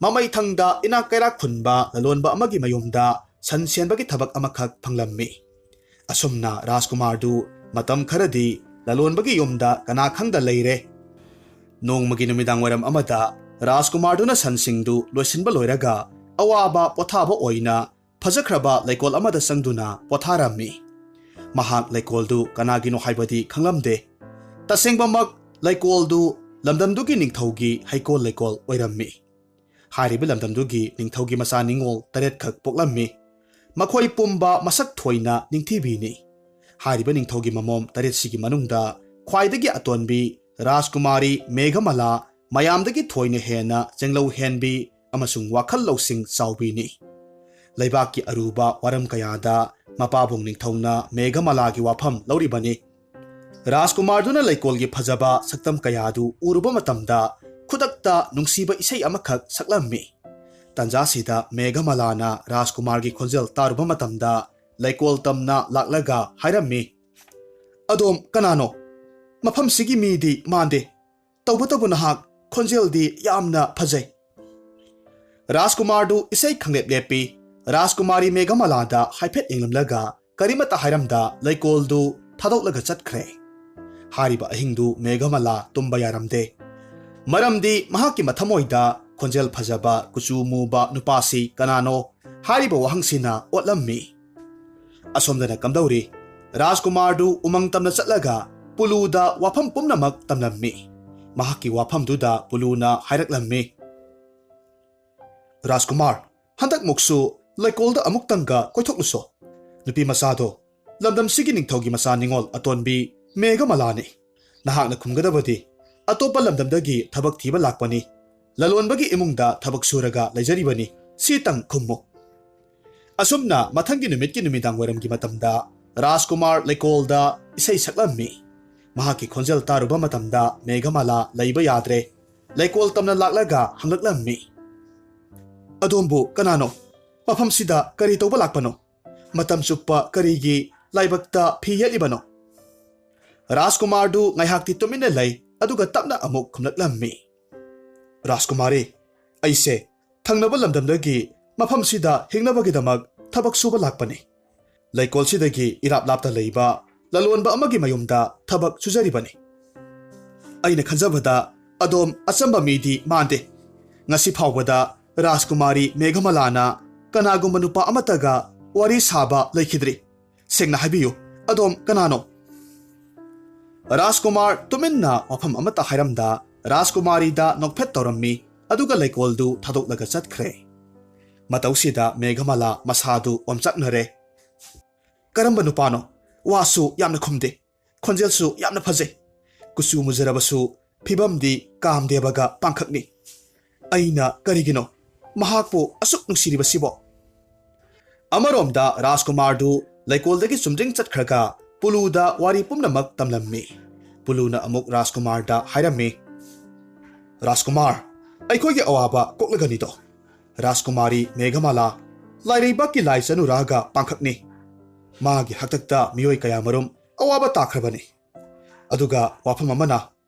ꯃꯃꯩꯊꯪꯗ ꯏꯅꯥꯛ ꯀꯩꯔꯥꯛ ꯈꯨꯟꯕ ꯂꯂꯣꯟꯕ ꯑꯃꯒꯤ ꯃꯌꯨꯝꯗ ꯁꯟ ꯁꯦꯟꯕꯒꯤ ꯊꯕꯛ ꯑꯃꯈꯛ ꯐꯪꯂꯝꯃꯤ꯫ ꯑꯁꯨꯝꯅ ꯔꯥꯖꯀꯨꯃꯥꯔꯗꯨ ꯃꯇꯝ ꯈꯔꯗꯤ ꯂꯂꯣꯟꯕꯒꯤ ꯌꯨꯝꯗ ꯀꯅꯥ ꯈꯪꯗ ꯂꯩꯔꯦ꯫ ꯅꯣꯡꯃꯒꯤ ꯅꯨꯃꯤꯗꯥꯡ ꯋꯥꯏꯔꯝ ꯑꯃꯗ ꯔꯥꯖꯀꯨꯃꯥꯔꯗꯨꯅ ꯁꯟꯁꯤꯡꯗꯨ ꯂꯣꯏꯁꯤꯟꯕ ꯂꯣꯏꯔꯒ ꯑꯋꯥꯕ ꯄꯣꯊꯥꯕ ꯑꯣꯏꯅ ꯐꯖꯈ꯭ꯔꯕ ꯂꯩꯀꯣꯜ ꯑꯃꯗ ꯆꯪꯗꯨꯅ ꯄꯣꯊꯥꯔꯝꯃꯤ꯫ ꯃꯍꯥꯛ ꯂꯩꯀꯣꯜꯗꯨ ꯀꯅꯥꯒꯤꯅꯣ ꯍꯥꯏꯕꯗꯤ ꯈꯪꯂꯝꯗꯦ꯫ ꯇꯁꯦꯡꯕꯃꯛ ꯂꯩꯀꯣꯜꯗꯨ ꯂꯝꯗꯝꯗꯨꯒꯤ ꯅꯤꯡꯊꯧꯒꯤ ꯍꯩꯀꯣꯜ ꯂꯩꯀꯣꯜ ꯑꯣꯏꯔꯝꯃꯤ꯫ ꯍꯥꯏꯔꯤꯕ ꯂꯝꯗꯝꯗꯨꯒꯤ ꯅꯤꯡꯊꯧꯒꯤ ꯃꯆꯥ ꯅꯤꯡꯉꯣꯜ 8 ꯈꯛ ꯄꯣꯛꯂꯝꯃꯤ꯫ ꯃꯈꯣꯏ ꯄꯨꯝꯕ ꯃꯁꯛ ꯊꯣꯏꯅ ꯅꯤꯡꯊꯤꯕꯤꯅꯤ꯫ ꯍꯥꯏꯔꯤꯕ ꯅꯤꯡꯊꯧꯒꯤ ꯃꯃꯣꯝ 8 ꯃꯅꯨꯡꯗ ꯈ꯭ꯋꯥꯏꯗꯒꯤ ꯑꯇꯣꯟꯕꯤ ꯔꯥꯖꯀꯨꯃꯥꯔꯤ ꯃꯦꯘꯃꯥꯂꯥ ꯃꯌꯥꯝꯗꯒꯤ ꯊꯣꯏꯅ ꯍꯦꯟꯅ ꯆꯦꯡꯂꯧ ꯍꯦꯟꯕꯤ ꯑꯃꯁꯨꯡ ꯋꯥꯈꯜ ꯂꯧꯁꯤꯡ ꯆꯥꯎꯕꯤꯅꯤ꯫ ꯂꯩꯕꯥꯛꯀꯤ ꯑꯔꯨꯕ ꯋꯥꯔꯝ ꯀꯌꯥꯗ ꯃꯄꯥꯕꯨꯡ ꯅꯤꯡꯊꯧꯅ ꯃꯦꯘꯃꯥꯂꯥꯒꯤ ꯋꯥꯐꯝ ꯂꯧꯔꯤꯕꯅꯤ꯫ ꯔꯥꯖꯀꯨꯃꯥꯔꯗꯨꯅ ꯂꯩꯀꯣꯜꯒꯤ ꯐꯖꯕ ꯁꯛꯇꯝ ꯀꯌꯥꯗꯨ ꯎꯔꯨꯕ ꯃꯇꯝꯗ ꯈꯨꯗꯛꯇ ꯅꯨꯡꯁꯤꯕ ꯏꯁꯩ ꯑꯃꯈꯛ ꯁꯛꯂꯝꯃꯤ꯫ ꯇꯟꯖꯥꯁꯤꯗ ꯃꯦꯘꯃꯥꯂꯥꯅ ꯔꯥꯖꯀꯨꯃꯥꯔꯒꯤ ꯈꯣꯟꯖꯦꯜ ꯇꯥꯔꯨꯕ ꯃꯇꯝꯗ ꯂꯩꯀꯣꯜ ꯇꯝꯅ ꯂꯥꯛꯂꯒ ꯍꯥꯏꯔꯝꯃꯤ, "ꯑꯗꯣꯝ ꯀꯅꯥꯅꯣ? ꯃꯐꯝꯁꯤꯒꯤ ꯃꯤꯗꯤ ꯃꯥꯟꯗꯦ꯫ ꯇꯧꯕꯇꯕꯨ ꯅꯍꯥꯛ ꯈꯣꯟꯖꯦꯜꯗꯤ ꯌꯥꯝꯅ ꯐꯖꯩ"꯫ ꯔꯥꯖꯀꯨꯃꯥꯔꯗꯨ ꯏꯁꯩ ꯈꯪꯂꯦꯞ ꯂꯦꯞꯄꯤ꯫ ꯔꯥꯖꯀꯨꯃꯥꯔꯤ ꯃꯦꯘꯃꯥꯂꯥꯗ ꯍꯥꯏꯐꯦꯠ ꯌꯦꯡꯂꯝꯂꯒ ꯀꯔꯤꯃꯠꯇ ꯍꯥꯏꯔꯝꯗ ꯂꯩꯀꯣꯜꯗꯨ ꯊꯥꯗꯣꯛꯂꯒ ꯆꯠꯈ꯭ꯔꯦ꯫ ꯍꯥꯏꯔꯤꯕ ꯑꯍꯤꯡꯗꯨ ꯃꯦꯘꯃꯥꯂꯥ ꯇꯨꯝꯕ ꯌꯥꯔꯝꯗꯦ꯫ ꯃꯔꯝꯗꯤ ꯃꯍꯥꯛꯀꯤ ꯃꯊꯃꯣꯏꯗ ꯈꯣꯟꯖꯦꯜ ꯐꯖꯕ ꯀꯨꯆꯨ ꯃꯨꯕ ꯅꯨꯄꯥꯁꯤ ꯀꯅꯥꯅꯣ ꯍꯥꯏꯔꯤꯕ ꯋꯥꯍꯪꯁꯤꯅ ꯑꯣꯠꯂꯝꯃꯤ꯫ ꯑꯁꯣꯝꯗꯅ ꯀꯝꯗꯧꯔꯤ? ꯔꯥꯖꯀꯨꯃꯥꯔꯗꯨ ꯎꯃꯪ ꯇꯝꯅ ꯆꯠꯂꯒ ꯄꯨꯂꯨꯗ ꯋꯥꯐꯝ ꯄꯨꯝꯅꯃꯛ ꯇꯝꯂꯝꯃꯤ꯫ ꯃꯍꯥꯛꯀꯤ ꯋꯥꯐꯝꯗꯨꯗ ꯄꯨꯂꯨꯅ ꯍꯥꯏꯔꯛꯂꯝꯃꯤ, "ꯔꯥꯖꯀꯨꯃꯥꯔ, ꯍꯟꯗꯛꯃꯨꯛꯁꯨ ꯂꯩꯀꯣꯜꯗ ꯑꯃꯨꯛꯇꯪꯒ ꯀꯣꯏꯊꯣꯛꯂꯨꯁꯣ꯫ ꯅꯨꯄꯤ ꯃꯆꯥꯗꯣ ꯂꯝꯗꯝꯁꯤꯒꯤ ꯅꯤꯡꯊꯧꯒꯤ ꯃꯆꯥ ꯅꯤꯡꯉꯣꯜ ꯑꯇꯣꯟꯕꯤ ꯃꯦꯘꯃꯥꯂꯥꯅꯤ꯫ ꯅꯍꯥꯛꯅ ꯈꯨꯝꯒꯗꯕꯗꯤ ꯑꯇꯣꯞꯄ ꯂꯝꯗꯝꯗꯒꯤ ꯊꯕꯛ ꯊꯤꯕ ꯂꯥꯛꯄꯅꯤ, ꯂꯂꯣꯟꯕꯒꯤ ꯏꯃꯨꯡꯗ ꯊꯕꯛ ꯁꯨꯔꯒ ꯂꯩꯖꯔꯤꯕꯅꯤ, ꯁꯤꯇꯪ ꯈꯨꯝꯃꯨ"꯫ ꯑꯁꯨꯝꯅ ꯃꯊꯪꯒꯤ ꯅꯨꯃꯤꯠꯀꯤ ꯅꯨꯃꯤꯗꯥꯡ ꯋꯥꯏꯔꯝꯒꯤ ꯃꯇꯝꯗ ꯔꯥꯖꯀꯨꯃꯥꯔ ꯂꯩꯀꯣꯜꯗ ꯏꯁꯩ ꯁꯛꯂꯝꯃꯤ꯫ ꯃꯍꯥꯛꯀꯤ ꯈꯣꯟꯖꯦꯜ ꯇꯥꯔꯨꯕ ꯃꯇꯝꯗ ꯃꯦꯘꯃꯥꯂꯥ ꯂꯩꯕ ꯌꯥꯗ꯭ꯔꯦ꯫ ꯂꯩꯀꯣꯜ ꯇꯝꯅ ꯂꯥꯛꯂꯒ ꯍꯪꯂꯛꯂꯝꯃꯤ, "ꯑꯗꯣꯝꯕꯨ ꯀꯅꯥꯅꯣ? ꯃꯐꯝꯁꯤꯗ ꯀꯔꯤ ꯇꯧꯕ ꯂꯥꯛꯄꯅꯣ? ꯃꯇꯝ ꯆꯨꯞꯄ ꯀꯔꯤꯒꯤ ꯂꯥꯏꯕꯛꯇ ꯐꯤ ꯌꯦꯠꯂꯤꯕꯅꯣ"꯫ ꯔꯥꯖꯀꯨꯃꯥꯔꯗꯨ ꯉꯥꯏꯍꯥꯛꯇꯤ ꯇꯨꯃꯤꯟꯅ ꯂꯩ, ꯑꯗꯨꯒ ꯇꯞꯅ ꯑꯃꯨꯛ ꯈꯨꯝꯂꯛꯂꯝꯃꯤ, "ꯔꯥꯖꯀꯨꯃꯥꯔꯤ, ꯑꯩꯁꯦ ꯊꯪꯅꯕ ꯂꯝꯗꯝꯗꯒꯤ ꯃꯐꯝꯁꯤꯗ ꯍꯤꯡꯅꯕꯒꯤꯗꯃꯛ ꯊꯕꯛ ꯁꯨꯕ ꯂꯥꯛꯄꯅꯤ꯫ ꯂꯩꯀꯣꯜꯁꯤꯗꯒꯤ ꯏꯔꯥꯞ ꯂꯥꯞꯇ ꯂꯩꯕ ꯂꯂꯣꯟꯕ ꯑꯃꯒꯤ ꯃꯌꯨꯝꯗ ꯊꯕꯛ ꯁꯨꯖꯔꯤꯕꯅꯤ꯫ ꯑꯩꯅ ꯈꯟꯖꯕꯗ ꯑꯗꯣꯝ ꯑꯆꯝꯕ ꯃꯤꯗꯤ ꯃꯥꯟꯗꯦ꯫ ꯉꯁꯤ ꯐꯥꯎꯕꯗ ꯔꯥꯖꯀꯨꯃꯥꯔꯤ ꯃꯦꯘꯃꯥꯂꯥꯅ ꯀꯅꯥꯒꯨꯝꯕ ꯅꯨꯄꯥ ꯑꯃꯠꯇꯒ ꯋꯥꯔꯤ ꯁꯥꯕ ꯂꯩꯈꯤꯗ꯭ꯔꯤ꯫ ꯁꯦꯡꯅ ꯍꯥꯏꯕꯤꯌꯨ, ꯑꯗꯣꯝ ꯀꯅꯥꯅꯣ"꯫ ꯔꯥꯖꯀꯨꯃꯥꯔ ꯇꯨꯃꯤꯟꯅ ꯋꯥꯐꯝ ꯑꯃꯠꯇ ꯍꯥꯏꯔꯝꯗ ꯔꯥꯖꯀꯨꯃꯥꯔꯤꯗ ꯅꯣꯛꯐꯦꯠ ꯇꯧꯔꯝꯃꯤ, ꯑꯗꯨꯒ ꯂꯩꯀꯣꯜꯗꯨ ꯊꯥꯗꯣꯛꯂꯒ ꯆꯠꯈ꯭ꯔꯦ꯫ ꯃꯇꯧꯁꯤꯗ ꯃꯦꯘꯃꯥꯂꯥ ꯃꯁꯥꯗꯨ ꯑꯣꯝꯆꯥꯛꯅꯔꯦ꯫ "ꯀꯔꯝꯕ ꯅꯨꯄꯥꯅꯣ? ꯋꯥꯁꯨ ꯌꯥꯝꯅ ꯈꯨꯝꯗꯦ, ꯈꯣꯟꯖꯦꯜꯁꯨ ꯌꯥꯝꯅ ꯐꯖꯩ, ꯀꯨꯆꯨ ꯃꯨꯖꯔꯕꯁꯨ ꯐꯤꯕꯝꯗꯤ ꯀꯥꯝꯗꯦꯕꯒ ꯄꯥꯡꯈꯛꯅꯤ꯫ ꯑꯩꯅ ꯀꯔꯤꯒꯤꯅꯣ ꯃꯍꯥꯛꯄꯨ ꯑꯁꯨꯛ ꯅꯨꯡꯁꯤꯔꯤꯕꯁꯤꯕꯣ"꯫ ꯑꯃꯔꯣꯝꯗ ꯔꯥꯖꯀꯨꯃꯥꯔꯗꯨ ꯂꯩꯀꯣꯜꯗꯒꯤ ꯆꯨꯝꯗ꯭ꯔꯤꯡ ꯆꯠꯈ꯭ꯔꯒ ꯄꯨꯂꯨꯗ ꯋꯥꯔꯤ ꯄꯨꯝꯅꯃꯛ ꯇꯝꯂꯝꯃꯤ꯫ ꯄꯨꯂꯨꯅ ꯑꯃꯨꯛ ꯔꯥꯖꯀꯨꯃꯥꯔꯗ ꯍꯥꯏꯔꯝꯃꯤ, "ꯔꯥꯖꯀꯨꯃꯥꯔ, ꯑꯩꯈꯣꯏꯒꯤ ꯑꯋꯥꯕ ꯀꯣꯛꯂꯒꯅꯤꯗꯣ꯫ ꯔꯥꯖꯀꯨꯃꯥꯔꯤ ꯃꯦꯘꯃꯥꯂꯥ ꯂꯥꯏꯔꯩꯕꯥꯛꯀꯤ ꯂꯥꯏ ꯆꯅꯨꯔꯥꯒ ꯄꯥꯡꯈꯛꯅꯤ꯫ ꯃꯥꯒꯤ ꯍꯥꯛꯇꯛꯇ ꯃꯤꯑꯣꯏ ꯀꯌꯥꯃꯔꯨꯝ ꯑꯋꯥꯕ ꯇꯥꯈ꯭ꯔꯕꯅꯤ꯫ ꯑꯗꯨꯒ ꯋꯥꯐꯝ ꯑꯃꯅ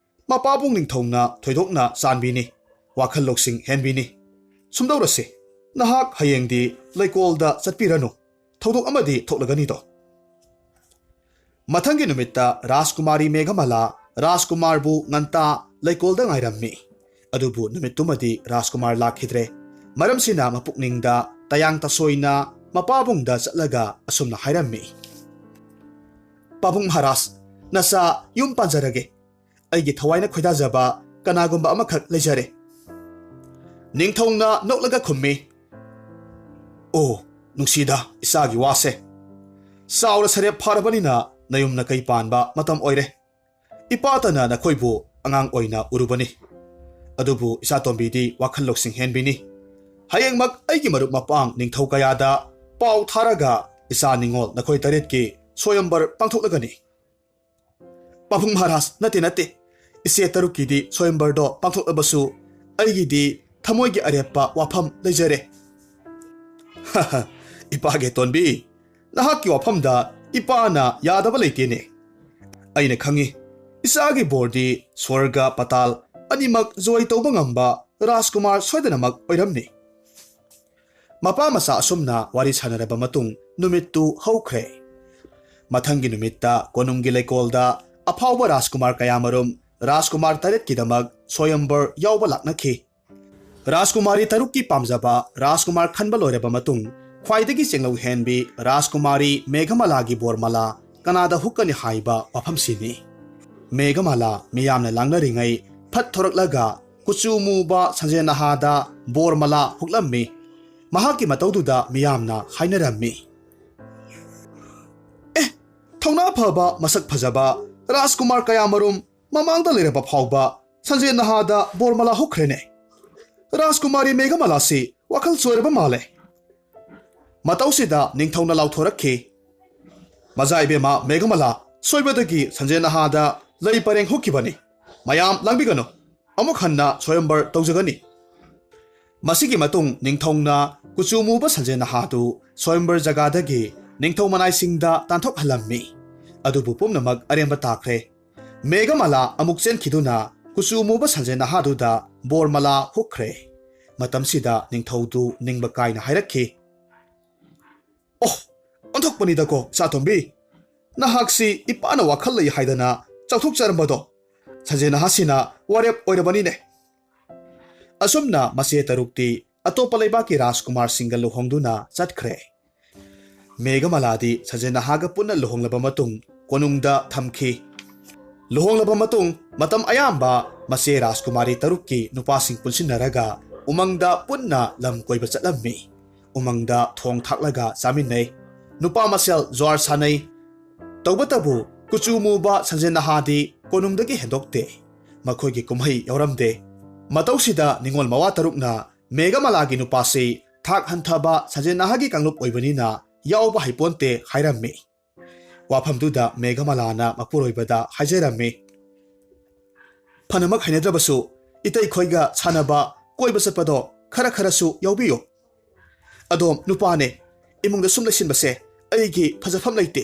ꯃꯄꯥꯕꯨꯡ ꯅꯤꯡꯊꯧꯅ ꯊꯣꯏꯗꯣꯛꯅ ꯆꯥꯟꯕꯤꯅꯤ, ꯋꯥꯈꯜ ꯂꯧꯁꯤꯡ ꯍꯦꯟꯕꯤꯅꯤ꯫ ꯁꯨꯝꯗꯧꯔꯁꯤ, ꯅꯍꯥꯛ ꯍꯌꯦꯡꯗꯤ ꯂꯩꯀꯣꯜꯗ ꯆꯠꯄꯤꯔꯅꯨ, ꯊꯧꯗꯣꯛ ꯑꯃꯗꯤ ꯊꯣꯛꯂꯒꯅꯤꯗꯣ"꯫ ꯃꯊꯪꯒꯤ ꯅꯨꯃꯤꯠꯇ ꯔꯥꯖꯀꯨꯃꯥꯔꯤ ꯃꯦꯘꯃꯥꯂꯥ ꯔꯥꯖꯀꯨꯃꯥꯔꯕꯨ ꯉꯟꯇꯥ ꯂꯩꯀꯣꯜꯗ ꯉꯥꯏꯔꯝꯃꯤ꯫ ꯑꯗꯨꯕꯨ ꯅꯨꯃꯤꯠꯇꯨꯃꯗꯤ ꯔꯥꯖꯀꯨꯃꯥꯔ ꯂꯥꯛꯈꯤꯗ꯭ꯔꯦ꯫ ꯃꯔꯝꯁꯤꯅ ꯃꯄꯨꯛꯅꯤꯡꯗ ꯇꯌꯥꯡ ꯇꯁꯣꯏꯅ ꯃꯄꯥꯕꯨꯡꯗ ꯆꯠꯂꯒ ꯑꯁꯨꯝꯅ ꯍꯥꯏꯔꯝꯃꯤ, "ꯄꯥꯕꯨꯡ ꯃꯍꯥꯔꯥꯖ, ꯅꯆꯥ ꯌꯨꯝ ꯄꯥꯟꯖꯔꯒꯦ꯫ ꯑꯩꯒꯤ ꯊꯋꯥꯏꯅ ꯈꯣꯏꯗꯥꯖꯕ ꯀꯅꯥꯒꯨꯝꯕ ꯑꯃꯈꯛ ꯂꯩꯖꯔꯦ"꯫ ꯅꯤꯡꯊꯧꯅ ꯅꯣꯛꯂꯒ ꯈꯨꯝꯃꯤ, "ꯑꯣ ꯅꯨꯡꯁꯤꯗ ꯏꯆꯥꯒꯤ ꯋꯥꯁꯦ꯫ ꯆꯥꯎꯔ ꯁꯔꯦꯞ ꯐꯥꯔꯕꯅꯤꯅ ꯅꯌꯨꯝ ꯅꯀꯩ ꯄꯥꯟꯕ ꯃꯇꯝ ꯑꯣꯏꯔꯦ꯫ ꯏꯄꯥꯇꯅ ꯅꯈꯣꯏꯕꯨ ꯑꯉꯥꯡ ꯑꯣꯏꯅ ꯎꯔꯨꯕꯅꯤ꯫ ꯑꯗꯨꯕꯨ ꯏꯆꯥꯇꯣꯝꯕꯤꯗꯤ ꯋꯥꯈꯜ ꯂꯧꯁꯤꯡ ꯍꯦꯟꯕꯤꯅꯤ꯫ ꯍꯌꯦꯡꯃꯛ ꯑꯩꯒꯤ ꯃꯔꯨꯞ ꯃꯄꯥꯡ ꯅꯤꯡꯊꯧ ꯀꯌꯥꯗ ꯄꯥꯎ ꯊꯥꯔꯒ ꯏꯆꯥ ꯅꯤꯡꯉꯣꯜ ꯅꯈꯣꯏ 8ꯀꯤ ꯁꯣꯌꯝꯕꯔ ꯄꯥꯡꯊꯣꯛꯂꯒꯅꯤ"꯫ "ꯄꯥꯕꯨꯡ ꯃꯍꯥꯔꯥꯖ, ꯅꯠꯇꯦ, ꯏꯆꯦ 8ꯀꯤꯗꯤ ꯁꯣꯌꯝꯕꯔꯗꯣ ꯄꯥꯡꯊꯣꯛꯂꯕꯁꯨ ꯑꯩꯒꯤꯗꯤ ꯊꯃꯣꯏꯒꯤ ꯑꯔꯦꯞꯄ ꯋꯥꯐꯝ ꯂꯩꯖꯔꯦ"꯫ "ꯏꯄꯥꯒꯤ ꯑꯇꯣꯟꯕꯤ, ꯅꯍꯥꯛꯀꯤ ꯋꯥꯐꯝꯗ ꯏꯄꯥꯅ ꯌꯥꯗꯕ ꯂꯩꯇꯦꯅꯦ ꯑꯩꯅ ꯈꯪꯉꯤ ꯏꯆꯥꯒꯤ ꯕꯣꯔꯗꯤ ꯁ꯭ꯋꯔꯒ ꯄꯇꯥꯜ ꯑꯅꯤꯃꯛ ꯖꯣꯏ ꯇꯧꯕ ꯉꯝꯕ ꯔꯥꯖꯀꯨꯃꯥꯔ ꯁꯣꯏꯗꯅꯃꯛ ꯑꯣꯏꯔꯝꯅꯤ ꯃꯄꯥ ꯃꯆꯥ ꯑꯁꯨꯝꯅ ꯋꯥꯔꯤ ꯁꯥꯟꯅꯔꯕ ꯃꯇꯨꯡ ꯅꯨꯃꯤꯠꯇꯨ ꯍꯧꯈ꯭ꯔꯦ ꯃꯊꯪꯒꯤ ꯅꯨꯃꯤꯠꯇ ꯀꯣꯅꯨꯡꯒꯤ ꯂꯩꯀꯣꯜꯗ ꯑꯐꯥꯎꯕ ꯔꯥꯖꯀꯨꯃꯥꯔ ꯀꯌꯥꯃꯔꯨꯝ ꯔꯥꯖꯀꯨꯃꯥꯔ ꯇꯔꯦꯠꯀꯤꯗꯃꯛ ꯁꯣꯌꯝꯕꯔ ꯌꯥꯎꯕ ꯂꯥꯛꯅꯈꯤ ꯔꯥꯖꯀꯨꯃꯥꯔꯤ ꯇꯔꯨꯛꯀꯤ ꯄꯥꯝꯖꯕ ꯔꯥꯖꯀꯨꯃꯥꯔ ꯈꯟꯕ ꯂꯣꯏꯔꯕ ꯃꯇꯨꯡ ꯈ꯭ꯋꯥꯏꯗꯒꯤ ꯆꯦꯡꯂꯧ ꯍꯦꯟꯕꯤ ꯔꯥꯖꯀꯨꯃꯥꯔꯤ ꯃꯦꯘꯃꯥꯂꯥꯒꯤ ꯕꯣꯔꯃꯥꯂꯥ ꯀꯅꯥꯗ ꯍꯨꯛꯀꯅꯤ ꯍꯥꯏꯕ ꯋꯥꯐꯝꯁꯤꯅꯤ ꯃꯦꯘꯃꯥꯂꯥ ꯃꯤꯌꯥꯝꯅ ꯂꯥꯡꯅꯔꯤꯉꯩ ꯐꯠ ꯊꯣꯔꯛꯂꯒ ꯀꯨꯆꯨ ꯃꯨꯕ ꯁꯟꯖꯦꯅꯍꯥꯗ ꯕꯣꯔꯃꯥꯂꯥ ꯍꯨꯛꯂꯝꯃꯤ ꯃꯍꯥꯛꯀꯤ ꯃꯇꯧꯗꯨꯗ ꯃꯤꯌꯥꯝꯅ ꯍꯥꯏꯅꯔꯝꯃꯤ ꯊꯧꯅꯥ ꯐꯕ ꯃꯁꯛ ꯐꯖꯕ ꯔꯥꯖꯀꯨꯃꯥꯔ ꯀꯌꯥꯃꯔꯨꯝ ꯃꯃꯥꯡꯗ ꯂꯩꯔꯕ ꯐꯥꯎꯕ ꯁꯟꯖꯦꯅꯍꯥꯗ ꯕꯣꯔꯃꯥꯂꯥ ꯍꯨꯛꯈ꯭ꯔꯦꯅꯦ ꯔꯥꯖꯀꯨꯃꯥꯔꯤ ꯃꯦꯘꯃꯥꯂꯥꯁꯤ ꯋꯥꯈꯜ ꯆꯣꯏꯔꯕ ꯃꯥꯜꯂꯦ ꯃꯇꯧꯁꯤꯗ ꯅꯤꯡꯊꯧꯅ ꯂꯥꯎꯊꯣꯔꯛꯈꯤ ꯃꯖꯥ ꯏꯕꯦꯝꯃ ꯃꯦꯘꯃꯥꯂꯥ ꯁꯣꯏꯕꯗꯒꯤ ꯁꯟꯖꯦꯅꯍꯥꯗ ꯂꯩ ꯄꯔꯦꯡ ꯍꯨꯛꯈꯤꯕꯅꯤ ꯃꯌꯥꯝ ꯂꯥꯡꯕꯤꯒꯅꯨ ꯑꯃꯨꯛ ꯍꯟꯅ ꯁꯣꯌꯝꯕꯔ ꯇꯧꯖꯒꯅꯤ ꯃꯁꯤꯒꯤ ꯃꯇꯨꯡ ꯅꯤꯡꯊꯧꯅ ꯀꯨꯆꯨ ꯃꯨꯕ ꯁꯟꯖꯦꯅꯍꯥꯗꯨ ꯁꯣꯌꯝꯕꯔ ꯖꯒꯥꯗꯒꯤ ꯅꯤꯡꯊꯧ ꯃꯅꯥꯏꯁꯤꯡꯗ ꯇꯥꯟꯊꯣꯛꯍꯜꯂꯝꯃꯤ ꯑꯗꯨꯕꯨ ꯄꯨꯝꯅꯃꯛ ꯑꯔꯦꯝꯕ ꯇꯥꯈ꯭ꯔꯦ ꯃꯦꯘꯃꯥꯂꯥ ꯑꯃꯨꯛ ꯆꯦꯟꯈꯤꯗꯨꯅ ꯀꯨꯆꯨ ꯃꯨꯕ ꯁꯟꯖꯦꯅꯍꯥꯗꯨꯗ ꯕꯣꯔꯃꯥꯂꯥ ꯍꯨꯛꯈ꯭ꯔꯦ ꯃꯇꯝꯁꯤꯗ ꯅꯤꯡꯊꯧꯗꯨ ꯅꯤꯡꯕ ꯀꯥꯏꯅ ꯍꯥꯏꯔꯛꯈꯤ ꯑꯣꯟꯊꯣꯛꯄꯅꯤꯗꯀꯣ ꯆꯥꯇꯣꯝꯕꯤ ꯅꯍꯥꯛꯁꯤ ꯏꯄꯥꯅ ꯋꯥꯈꯜ ꯂꯩ ꯍꯥꯏꯗꯅ ꯆꯥꯎꯊꯣꯛꯆꯔꯝꯕꯗꯣ ꯁꯟꯖꯦꯅꯍꯥꯁꯤꯅ ꯋꯥꯔꯦꯞ ꯑꯣꯏꯔꯕꯅꯤꯅꯦ ꯑꯁꯨꯝꯅ ꯃꯆꯦ ꯇꯔꯨꯛꯇꯤ ꯑꯇꯣꯞꯄ ꯂꯩꯕꯥꯛꯀꯤ ꯔꯥꯖꯀꯨꯃꯥꯔꯁꯤꯡꯒ ꯂꯨꯍꯣꯡꯗꯨꯅ ꯆꯠꯈ꯭ꯔꯦ ꯃꯦꯘꯃꯥꯂꯥꯗꯤ ꯁꯟꯖꯦꯅꯍꯥꯒ ꯄꯨꯟꯅ ꯂꯨꯍꯣꯡꯂꯕ ꯃꯇꯨꯡ ꯀꯣꯅꯨꯡꯗ ꯊꯝꯈꯤ ꯂꯨꯍꯣꯡꯂꯕ ꯃꯇꯨꯡ ꯃꯇꯝ ꯑꯌꯥꯝꯕ ꯃꯆꯦ ꯔꯥꯖꯀꯨꯃꯥꯔꯤ ꯇꯔꯨꯛꯀꯤ ꯅꯨꯄꯥꯁꯤꯡ ꯄꯨꯟꯁꯤꯟꯅꯔꯒ ꯎꯃꯪꯗ ꯄꯨꯟꯅ ꯂꯝ ꯀꯣꯏꯕ ꯆꯠꯂꯝꯃꯤ ꯎꯃꯪꯗ ꯊꯣꯡ ꯊꯥꯛꯂꯒ ꯆꯥꯃꯤꯟꯅꯩ ꯅꯨꯄꯥ ꯃꯁꯦꯜ ꯖ꯭ꯋꯥꯔ ꯁꯥꯟꯅꯩ ꯇꯧꯕꯇꯕꯨ ꯀꯨꯆꯨ ꯃꯨꯕ ꯁꯟꯖꯦꯅꯍꯥꯗꯤ ꯀꯣꯅꯨꯡꯗꯒꯤ ꯍꯦꯟꯗꯣꯛꯇꯦ ꯃꯈꯣꯏꯒꯤ ꯀꯨꯝꯍꯩ ꯌꯥꯎꯔꯝꯗꯦ ꯃꯇꯧꯁꯤꯗ ꯅꯤꯡꯉꯣꯜ ꯃꯋꯥ ꯇꯔꯨꯛꯅ ꯃꯦꯘꯃꯥꯂꯥꯒꯤ ꯅꯨꯄꯥꯁꯤ ꯊꯥꯛ ꯍꯟꯊꯕ ꯁꯟꯖꯦꯅꯍꯥꯒꯤ ꯀꯥꯡꯂꯨꯞ ꯑꯣꯏꯕꯅꯤꯅ ꯌꯥꯎꯕ ꯍꯩꯄꯣꯟꯇꯦ ꯍꯥꯏꯔꯝꯃꯤ ꯋꯥꯐꯝꯗꯨꯗ ꯃꯦꯘꯃꯥꯂꯥꯅ ꯃꯄꯨꯔꯣꯏꯕꯗ ꯍꯥꯏꯖꯔꯝꯃꯤ ꯐꯅꯃꯛ ꯍꯩꯅꯗ꯭ꯔꯕꯁꯨ ꯏꯇꯩꯈꯣꯏꯒ ꯁꯥꯟꯅꯕ ꯀꯣꯏꯕ ꯆꯠꯄꯗꯣ ꯈꯔ ꯈꯔꯁꯨ ꯌꯥꯎꯕꯤꯌꯨ ꯑꯗꯣꯝ ꯅꯨꯄꯥꯅꯦ ꯏꯃꯨꯡꯗ ꯁꯨꯝ ꯂꯩꯁꯤꯟꯕꯁꯦ ꯑꯩꯒꯤ ꯐꯖꯐꯝ ꯂꯩꯇꯦ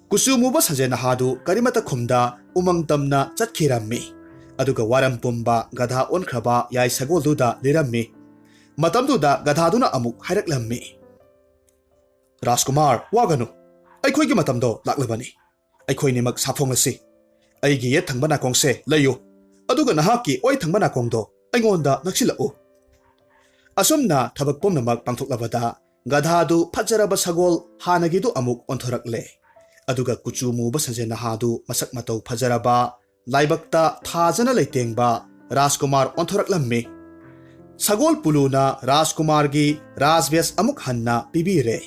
ꯀꯨꯆꯨ ꯃꯨꯕ ꯁꯟꯖꯦꯅꯍꯥꯗꯨ ꯀꯔꯤꯃꯇ ꯈꯨꯝꯗ ꯎꯃꯪ ꯇꯝꯅ ꯆꯠꯈꯤꯔꯝꯃꯤ ꯑꯗꯨꯒ ꯋꯥꯔꯝ ꯄꯨꯝꯕ ꯒꯙꯥ ꯑꯣꯟꯈ꯭ꯔꯕ ꯌꯥꯏ ꯁꯒꯣꯜꯗꯨꯗ ꯂꯤꯔꯝꯃꯤ ꯃꯇꯝꯗꯨꯗ ꯒꯙꯥꯗꯨꯅ ꯑꯃꯨꯛ ꯍꯥꯏꯔꯛꯂꯝꯃꯤ ꯔꯥꯖꯀꯨꯃꯥꯔ ꯋꯥꯒꯅꯨ ꯑꯩꯈꯣꯏꯒꯤ ꯃꯇꯝꯗꯣ ꯂꯥꯛꯂꯕꯅꯤ ꯑꯩꯈꯣꯏꯅꯤꯃꯛ ꯁꯥꯐꯣꯡꯂꯁꯤ ꯑꯩꯒꯤ ꯌꯦꯠ ꯊꯪꯕ ꯅꯥꯀꯣꯡꯁꯦ ꯂꯩꯌꯨ ꯑꯗꯨꯒ ꯅꯍꯥꯛꯀꯤ ꯑꯣꯏ ꯊꯪꯕ ꯅꯥꯀꯣꯡꯗꯣ ꯑꯩꯉꯣꯟꯗ ꯅꯛꯁꯤꯜꯂꯛꯎ ꯑꯁꯨꯝꯅ ꯊꯕꯛ ꯄꯨꯝꯅꯃꯛ ꯄꯥꯡꯊꯣꯛꯂꯕꯗ ꯒꯙꯥꯗꯨ ꯐꯖꯔꯕ ꯁꯒꯣꯜ ꯍꯥꯟꯅꯒꯤꯗꯨ ꯑꯃꯨꯛ ꯑꯣꯟꯊꯣꯔꯛꯂꯦ ꯑꯗꯨꯒ ꯀꯨꯆꯨ ꯃꯨꯕ ꯁꯟꯖꯦꯅꯍꯥꯗꯨ ꯃꯁꯛ ꯃꯇꯧ ꯐꯖꯔꯕ ꯂꯥꯏꯕꯛꯇ ꯊꯥꯖꯅ ꯂꯩꯇꯦꯡꯕ ꯔꯥꯖꯀꯨꯃꯥꯔ ꯑꯣꯟꯊꯣꯔꯛꯂꯝꯃꯤ ꯁꯒꯣꯜ ꯄꯨꯂꯨꯅ ꯔꯥꯖꯀꯨꯃꯥꯔꯒꯤ ꯔꯥꯖꯕꯦꯁ ꯑꯃꯨꯛ ꯍꯟꯅ ꯄꯤꯕꯤꯔꯦ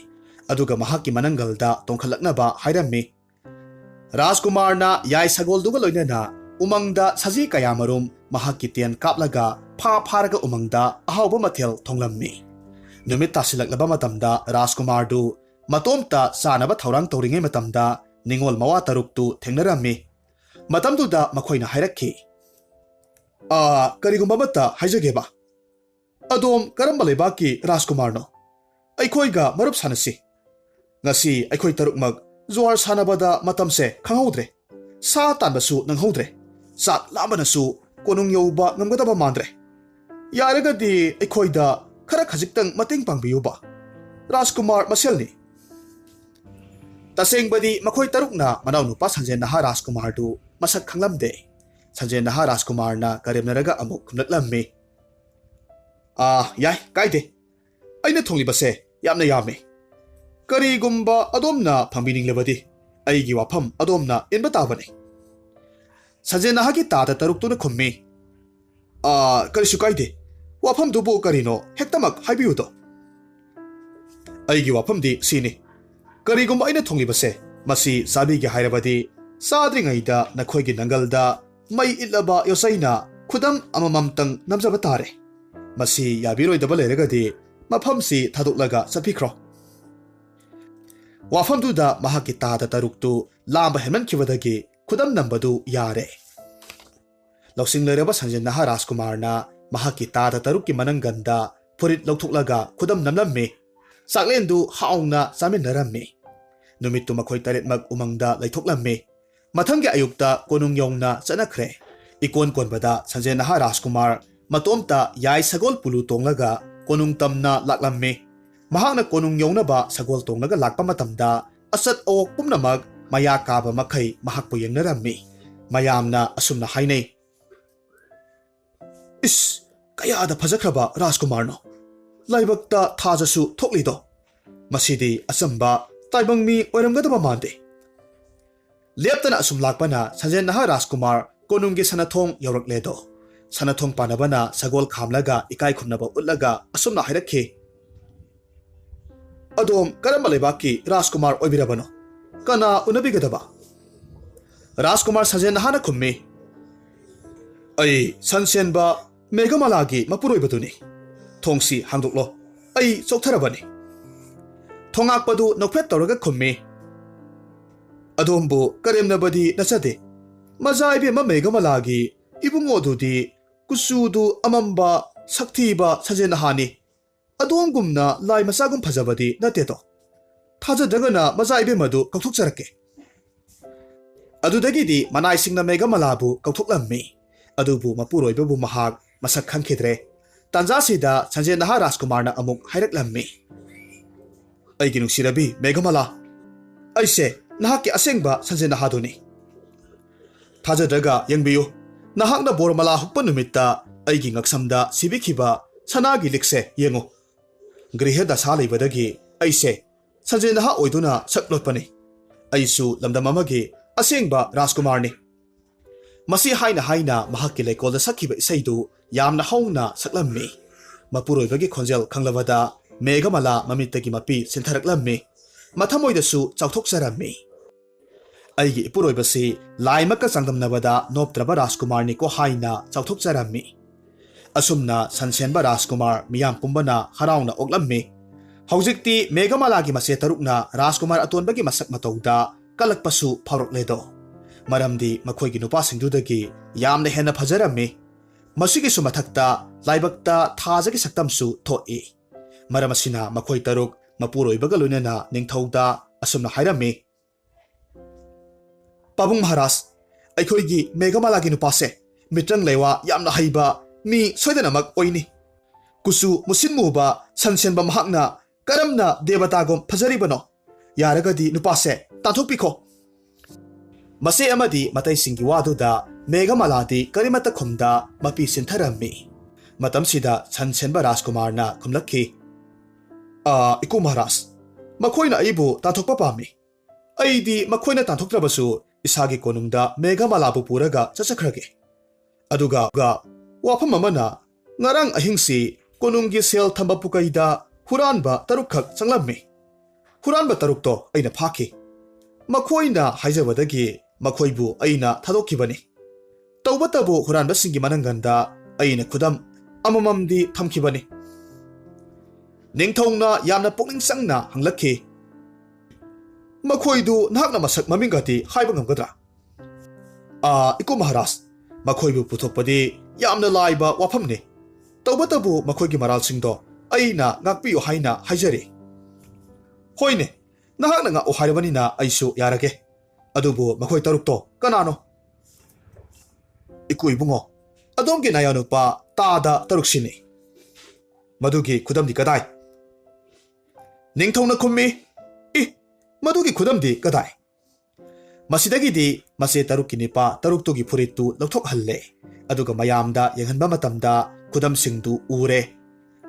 ꯑꯗꯨꯒ ꯃꯍꯥꯛꯀꯤ ꯃꯅꯪꯒꯜꯗ ꯇꯣꯡꯈꯠꯂꯛꯅꯕ ꯍꯥꯏꯔꯝꯃꯤ ꯔꯥꯖꯀꯨꯃꯥꯔꯅ ꯌꯥꯏ ꯁꯒꯣꯜꯗꯨꯒ ꯂꯣꯏꯅꯅ ꯎꯃꯪꯗ ꯁꯖꯤ ꯀꯌꯥꯃꯔꯨꯝ ꯃꯍꯥꯛꯀꯤ ꯇꯦꯟ ꯀꯥꯞꯂꯒ ꯐꯥꯔꯒ ꯎꯃꯪꯗ ꯑꯍꯥꯎꯕ ꯃꯊꯦꯜ ꯊꯣꯡꯂꯝꯃꯤ ꯅꯨꯃꯤꯠ ꯇꯥꯁꯤꯜꯂꯛꯂꯕ ꯃꯇꯝꯗ ꯔꯥꯖꯀꯨꯃꯥꯔꯗꯨ ꯃꯇꯣꯝꯇ ꯆꯥꯅꯕ ꯊꯧꯔꯥꯡ ꯇꯧꯔꯤꯉꯩ ꯃꯇꯝꯗ ꯅꯤꯡꯉꯣꯜ ꯃꯋꯥ ꯇꯔꯨꯛꯇꯨ ꯊꯦꯡꯅꯔꯝꯃꯤ ꯃꯇꯝꯗꯨꯗ ꯃꯈꯣꯏꯅ ꯍꯥꯏꯔꯛꯈꯤ ꯀꯔꯤꯒꯨꯝꯕ ꯑꯃꯠꯇ ꯍꯥꯏꯖꯒꯦꯕ ꯑꯗꯣꯝ ꯀꯔꯝꯕ ꯂꯩꯕꯥꯛꯀꯤ ꯔꯥꯖꯀꯨꯃꯥꯔꯅꯣ ꯑꯩꯈꯣꯏꯒ ꯃꯔꯨꯞ ꯁꯥꯟꯅꯁꯤ ꯉꯁꯤ ꯑꯩꯈꯣꯏ ꯇꯔꯨꯛꯃꯛ ꯖ꯭ꯋꯥꯔ ꯁꯥꯟꯅꯕꯗ ꯃꯇꯝꯁꯦ ꯈꯪꯍꯧꯗ꯭ꯔꯦ ꯁꯥ ꯇꯥꯟꯕꯁꯨ ꯅꯪꯍꯧꯗ꯭ꯔꯦ ꯆꯥꯛ ꯂꯥꯝꯕꯅꯁꯨ ꯀꯣꯅꯨꯡ ꯌꯧꯕ ꯉꯝꯒꯗꯕ ꯃꯥꯟꯗ꯭ꯔꯦ ꯌꯥꯔꯒꯗꯤ ꯑꯩꯈꯣꯏꯗ ꯈꯔ ꯈꯖꯤꯛꯇꯪ ꯃꯇꯦꯡ ꯄꯥꯡꯕꯤꯌꯨꯕ ꯔꯥꯖꯀꯨꯃꯥꯔ ꯃꯁꯦꯜꯅꯤ ꯇꯁꯦꯡꯕꯗꯤ ꯃꯈꯣꯏ ꯇꯔꯨꯛꯅ ꯃꯅꯥꯎꯅꯨꯄꯥ ꯁꯟꯖꯦꯅꯍꯥ ꯔꯥꯖꯀꯨꯃꯥꯔꯗꯨ ꯃꯁꯛ ꯈꯪꯂꯝꯗꯦ ꯁꯟꯖꯦꯅꯍꯥ ꯔꯥꯖꯀꯨꯃꯥꯔꯅ ꯀꯔꯦꯝꯅꯔꯒ ꯑꯃꯨꯛ ꯈꯨꯝꯂꯛꯂꯝꯃꯤ ꯌꯥꯏ ꯀꯥꯏꯗꯦ ꯑꯩꯅ ꯊꯣꯡꯂꯤꯕꯁꯦ ꯌꯥꯝꯅ ꯌꯥꯝꯃꯤ ꯀꯔꯤꯒꯨꯝꯕ ꯑꯗꯣꯝꯅ ꯐꯪꯕꯤꯅꯤꯡꯂꯕꯗꯤ ꯑꯩꯒꯤ ꯋꯥꯐꯝ ꯑꯗꯣꯝꯅ ꯏꯟꯕ ꯇꯥꯕꯅꯤ ꯁꯟꯖꯦꯅꯍꯥꯒꯤ ꯇꯥꯗ ꯇꯔꯨꯛꯇꯨꯅ ꯈꯨꯝꯃꯤ ꯀꯔꯤꯁꯨ ꯀꯥꯏꯗꯦ ꯋꯥꯐꯝꯗꯨꯕꯨ ꯀꯔꯤꯅꯣ ꯍꯦꯛꯇꯃꯛ ꯍꯥꯏꯕꯤꯌꯨꯗꯣ ꯑꯩꯒꯤ ꯋꯥꯐꯝꯗꯤ ꯁꯤꯅꯤ ꯀꯔꯤꯒꯨꯝꯕ ꯑꯩꯅ ꯊꯣꯡꯂꯤꯕꯁꯦ ꯃꯁꯤ ꯆꯥꯕꯤꯒꯦ ꯍꯥꯏꯔꯕꯗꯤ ꯆꯥꯗ꯭ꯔꯤꯉꯩꯗ ꯅꯈꯣꯏꯒꯤ ꯅꯪꯒꯜꯗ ꯃꯩ ꯏꯠꯂꯕ ꯌꯣꯠꯆꯩꯅ ꯈꯨꯗꯝ ꯑꯃꯃꯝꯇꯪ ꯅꯝꯖꯕ ꯇꯥꯔꯦ ꯃꯁꯤ ꯌꯥꯕꯤꯔꯣꯏꯗꯕ ꯂꯩꯔꯒꯗꯤ ꯃꯐꯝꯁꯤ ꯊꯥꯗꯣꯛꯂꯒ ꯆꯠꯄꯤꯈ꯭ꯔꯣ ꯋꯥꯐꯝꯗꯨꯗ ꯃꯍꯥꯛꯀꯤ ꯇꯥꯗ ꯇꯔꯨꯛꯇꯨ ꯂꯥꯝꯕ ꯍꯦꯟꯃꯟꯈꯤꯕꯗꯒꯤ ꯈꯨꯗꯝ ꯅꯝꯕꯗꯨ ꯌꯥꯔꯦ ꯂꯧꯁꯤꯡ ꯂꯩꯔꯕ ꯁꯟꯖꯦꯅꯍꯥ ꯔꯥꯖꯀꯨꯃꯥꯔꯅ ꯃꯍꯥꯛꯀꯤ ꯇꯥꯗ ꯇꯔꯨꯛꯀꯤ ꯃꯅꯪꯒꯟꯗ ꯐꯨꯔꯤꯠ ꯂꯧꯊꯣꯛꯂꯒ ꯈꯨꯗꯝ ꯅꯝꯂꯝꯃꯤ ꯆꯥꯛꯂꯦꯟꯗꯨ ꯍꯥꯎꯅ ꯆꯥꯃꯤꯟꯅꯔꯝꯃꯤ Numittu makhoi taretmak umangda laithoklammi. Mathanggi ayukta konung yongna chanakre. Ikon konbada Sanjay Naha Rajkumar matomta yai sagol pulu tonglaga konung tamna laklammi. Mahakna konung yongnaba sagol tonglaga lakpa matamda asat ok pumnamag maya kaba makhai mahakpu yengnarammi. Mayamna asumna hainei. Is kayada phajakraba Rajkumar no. Laibakta thajasu thoklido. Masidi asamba taibangmi oiramgadaba mande. Leptana asum lakpana Sanjay Naha Rajkumar konunggi sanathong yaurakledo. Sanathong panabana sagol khamlaga ikai khumnaba utlaga asumna hairakhi. Adom karamba leibaki Rajkumar oibirabano. Kana unabigadaba. Rajkumar Sanjay Naha na khummi. Ai sansenba megamalagi mapuroibaduni. Thongsi hangdoklo. Ai choktharabani. Thongakpadu nokphet tawraga khummi. Adombu karemnabadi nachade. Maja ebema megamalagi ibungodudi kusudu amamba saktiba Sanjay Nahani. Adomgumna lai masagum phajabadi nateto. Thajadagana maja ebemadu kauthokjarake. Adudagidi manaisingna megamalabu kauthoklammi. Adubu mapuroibabu mahak masak khangkhidre. Tanjasida Sanjay Naha Rajkumarna amuk hairaklammi. Aigi nuksirabi megamala. Aise nahakki asengba Sanjay Nahaduni. Thajadaga yengbiyu. Nahakna bormala hukpa numitta aigi ngaksamda sibikhiba sanagi likse yengu. Grihada saleibadagi aise Sanjay Naha oiduna saklotpani. Aisu lamdamamagi asengba Rajkumarni. Masi haina mahakki leikolda sakhiba isaidu yamna hauna saklammi. Mapuroibagi khonjel khanglabada megamala mamittagi mapi sintharaklammi. Mathamoidasu chauthoksarammi. Aigi ipuroibasi laimaka sangdamnabada noptraba Rajkumarni ko haina chauthoksarammi. Asumna sansenba Rajkumar miyam pumbana harauna oklammi. Haujikti megamalagi mase tarukna Rajkumar atonbagi masak matauda kalakpasu phaurakledo. Maramdi makhoigi nupasingdudagi yamna hena phajarammi. Masigisu mathakta laibakta thajagi saktamsu thoi. Maramasina makhoi taruk mapuroibaga loinana ningthouda asumna hairammi. Pabung Maharaj, aikhoigi megamalagi nupase mitrang lewa yamna haiba mi soidanamak oini. Kusu musinmuba sansenba mahakna karamna debatagom phajaribano. Yaragadi nupase tanthokpikho. Mase amadi matai singi waduda megamaladi karimata khumda mapi sintharammi. Matamsida sansenba Rajkumarna khumlakhi. Iku Maharaj, makhoina aibu tanthokpa pami. Aidi makhoina tanthoktrabasu isagi konungda megamalabu puraga chachakhrage. Aduga wafam amana ngarang ahingsi konunggi sel thamba pukaida huranba tarukhak changlammi. Huranba tarukto aina phaki. Makhoina haijabadagi makhoibu aina thadokibani. Taubatabu huranba singi mananganda aina khudam amamamdi thamkibani. Ningthouна yamna pukning sangna hanglakhi. Makhoidu nahakna masak mamingati haiba ngamgadra. Iku Maharaj, makhoibu puthokpadi yamna laiba wafamni. Taubatabu makhoigi maralsingdo aina ngakpiyo haina haijari. Hoine, nahakna nga uhaibanina aisu yarage. Adubu makhoi tarukto kanano. Iku ibungo, adomgi nayanupa tada taruksini. Madugi kudamdi kadai. Ningthouna khummi. Madugi kudamdi kadai. Masidagidi mase tarukki nipa taruktugi furittu lauthokhalle. Aduga mayamda yenghanba matamda kudamsingdu ure.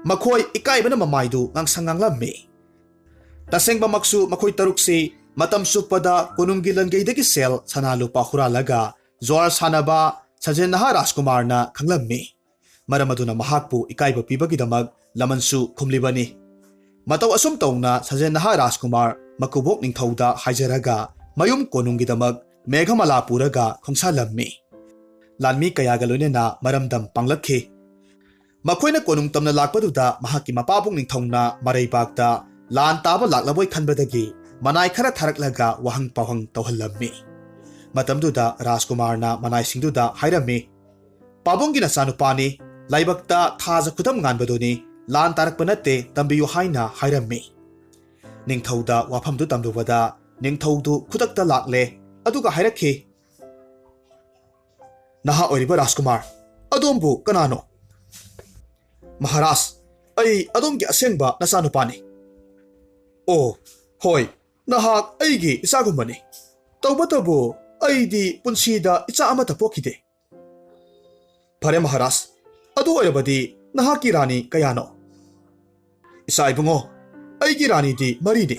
Makhoi ikaibana mamaidu ngangsangganglammi. Tasengba maksu makhoi taruksi matam supada konunggi langeidagi sel sanalupa huralaga zwar sanaba Sanjay Naha Rajkumarna khanglammi. Maramaduna mahakpu ikaiba pibagidamag lamansu khumlibani. Matau asum tauna Sanjay Naha Rajkumar makubok ningthouda haijaraga mayum konungidamag megamala puraga khongsalammi. Lanmi kayaga loinena maramdam panglakhi. Makhoina konung tamna lakpaduda mahaki mapabung ningthouna mareibakta lan taba laklaboi khanbadagi manai khara tharaklaga wahang pawhang tawhallammi. Matamduda Rajkumarna manai singduda hairammi. Pabungina sanupani laibakta thaja khudam nganbaduni lan tarakpa natte tambiyu haina hairammi. Ningthouda wafamdu tamdubada ningthoudu khudakta lakle aduga hairakhi naha oiriba Rajkumar adombu kanano Maharaj ai adomgi asengba nasanupani oh hoi nahak aigi isagumbani tawbatabu aidi punsida icha amata pokhide Phare Maharaj adu oirabadi nahaki rani kayano isa ibungo aigi rani di maridi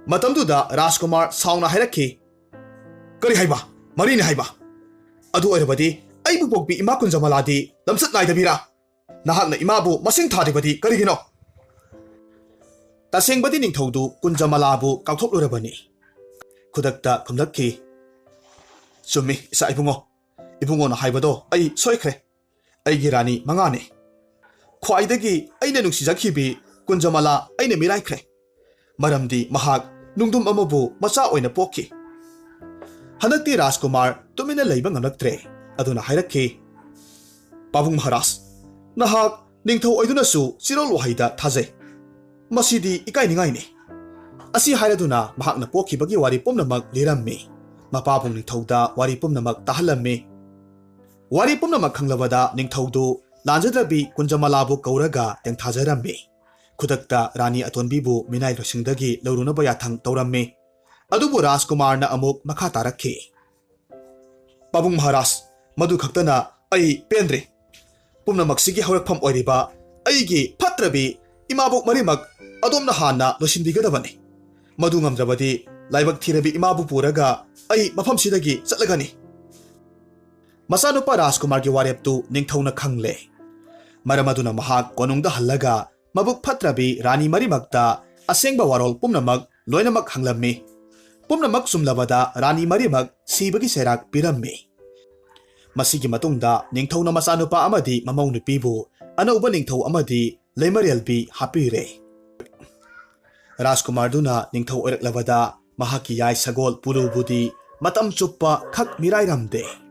matamduda Rajkumar sauna hairakhi kari haiba marini haiba adu oirabadi aibu pokpi ima kunjamaladi lamsat naidabira nahakna imabu masing thadibadi karigino tasengbadi ningthoudu kunjamalabu kauthoklurabani khudakta khumlakhi sumi isa ibungo na haibado ai soikhre aigi rani mangane khwaidagi aina nungsijakhibi kunjamala aina miraikhre maramdi mahak nungdum amabu macha oina pokhi hanakti Rajkumar tumina leiba ngamlaktre aduna hairakhi Pabung Maharaj nahak ningthou oidunasu chirol wahaida thajai masidi ikai ningai ni asi hairaduna mahakna pokhibagi wari pomnamak lirammi mapabung ningthouda wari pomnamak tahalammi wari pomnamak khanglabada ningthoudu lanjadrabi kunjamalabu kauraga tengthajarammi khudakta rani atonbibu minai rosingdagi laurunaba yathang taurammi adubu Rajkumar na amuk makha tarakhi Pabung Maharaj madu khaktana ai pendre pumnamak sigi hawrakpham oiriba aigi phatrabi imabuk marimak adom na hana losindigadabani madu ngamdrabadi laibak thirabi imabu puraga ai mafam sidagi chatlagani masanupa Rajkumar gi wareptu ningthouna khangle maramaduna mahak konungda hallaga mabuk phatrabi rani marimakta asengba warol pumnamak loinamak hanglammi pumnamak sumlabada rani marimak sibagi serak pirammi masigi matungda ningthouna masanupa amadi mamau nupibu anauba ningthou amadi leimarelbi hapire Rajkumar duna ningthou oiraklabada mahaki yai sagol purubudi matam chuppa khak mirairamde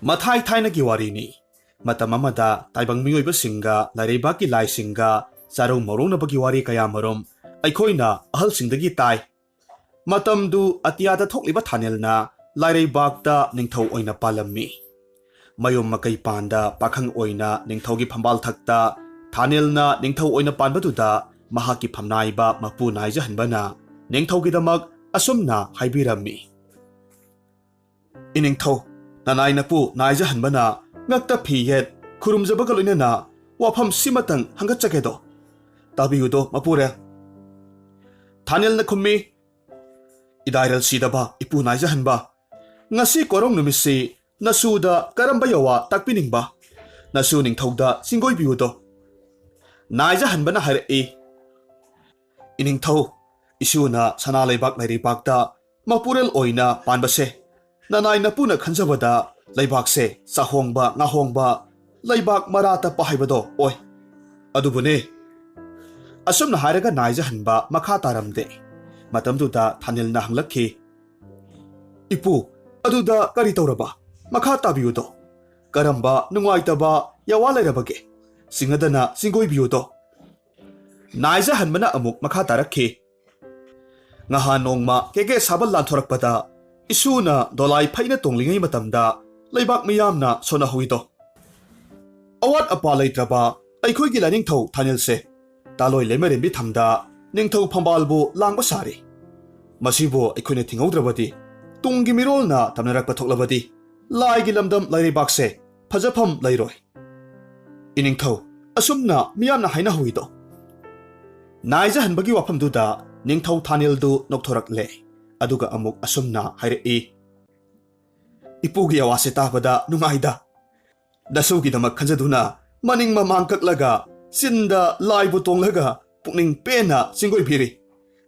mathai thaina gi warini matam amada taibang mioiba singa laireba ki lai singa charong morong na bagi wari kaya marom aikhoina ahal singdagi tai matamdu atiyada thokliba thanelna lairibakta ningthou oina palammi mayom makai panda pakhang oina ningthougi phambal thakta thanelna ningthou oina panbaduda mahaki phamnaiba mapu naija hanbana ningthougi damak asumna haibirammi iningthou nanaina pu naija hanbana ngakta phiyet khurumjabaga loinana wafam simatang hangachakedo tabiyudo mapure thanelna khummi idairal sidaba ipu naija hanba ngasi korong numisi nasuda karamba yawa takpiningba nasu ningthouda singoi biudo naija hanbana harai iningthou isuna sana leibak lairibakta mapurel oina panbase nanai napuna khanjabada leibakse chahongba ngahongba leibak marata pahaibado oi adubune asumna hairaga naija hanba makha taramde matamduda thanelna hanglakhi ipu aduda kari tawraba makha tabiyudo karamba nungaitaba yawa lairabage singadana singoi biyudo naija hanbana amuk makha tarakhi ngaha nongma kege sabal lanthorakpada isuna dolai phaina tonglingai matamda leibak miyamna sona huido awat apa leitraba aikhoigi la ningthou thanelse taloi lemerembi thamda ningthou phambalbu langba sari masibo aikhoine thingaudrabadi tunggi mirolna tamnarakpa thoklabadi laigi lamdam lairibakse phajafam lairoi iningthou asumna miyamna haina huido naija hanbagi wafamduda ningthou thaneldu nokthorakle aduga amuk asumna hairei ipugi awase tabada nungaida dasugi damak khanjaduna maning mamang kaklaga sinda laibu tonglaga pukning pena singoi phiri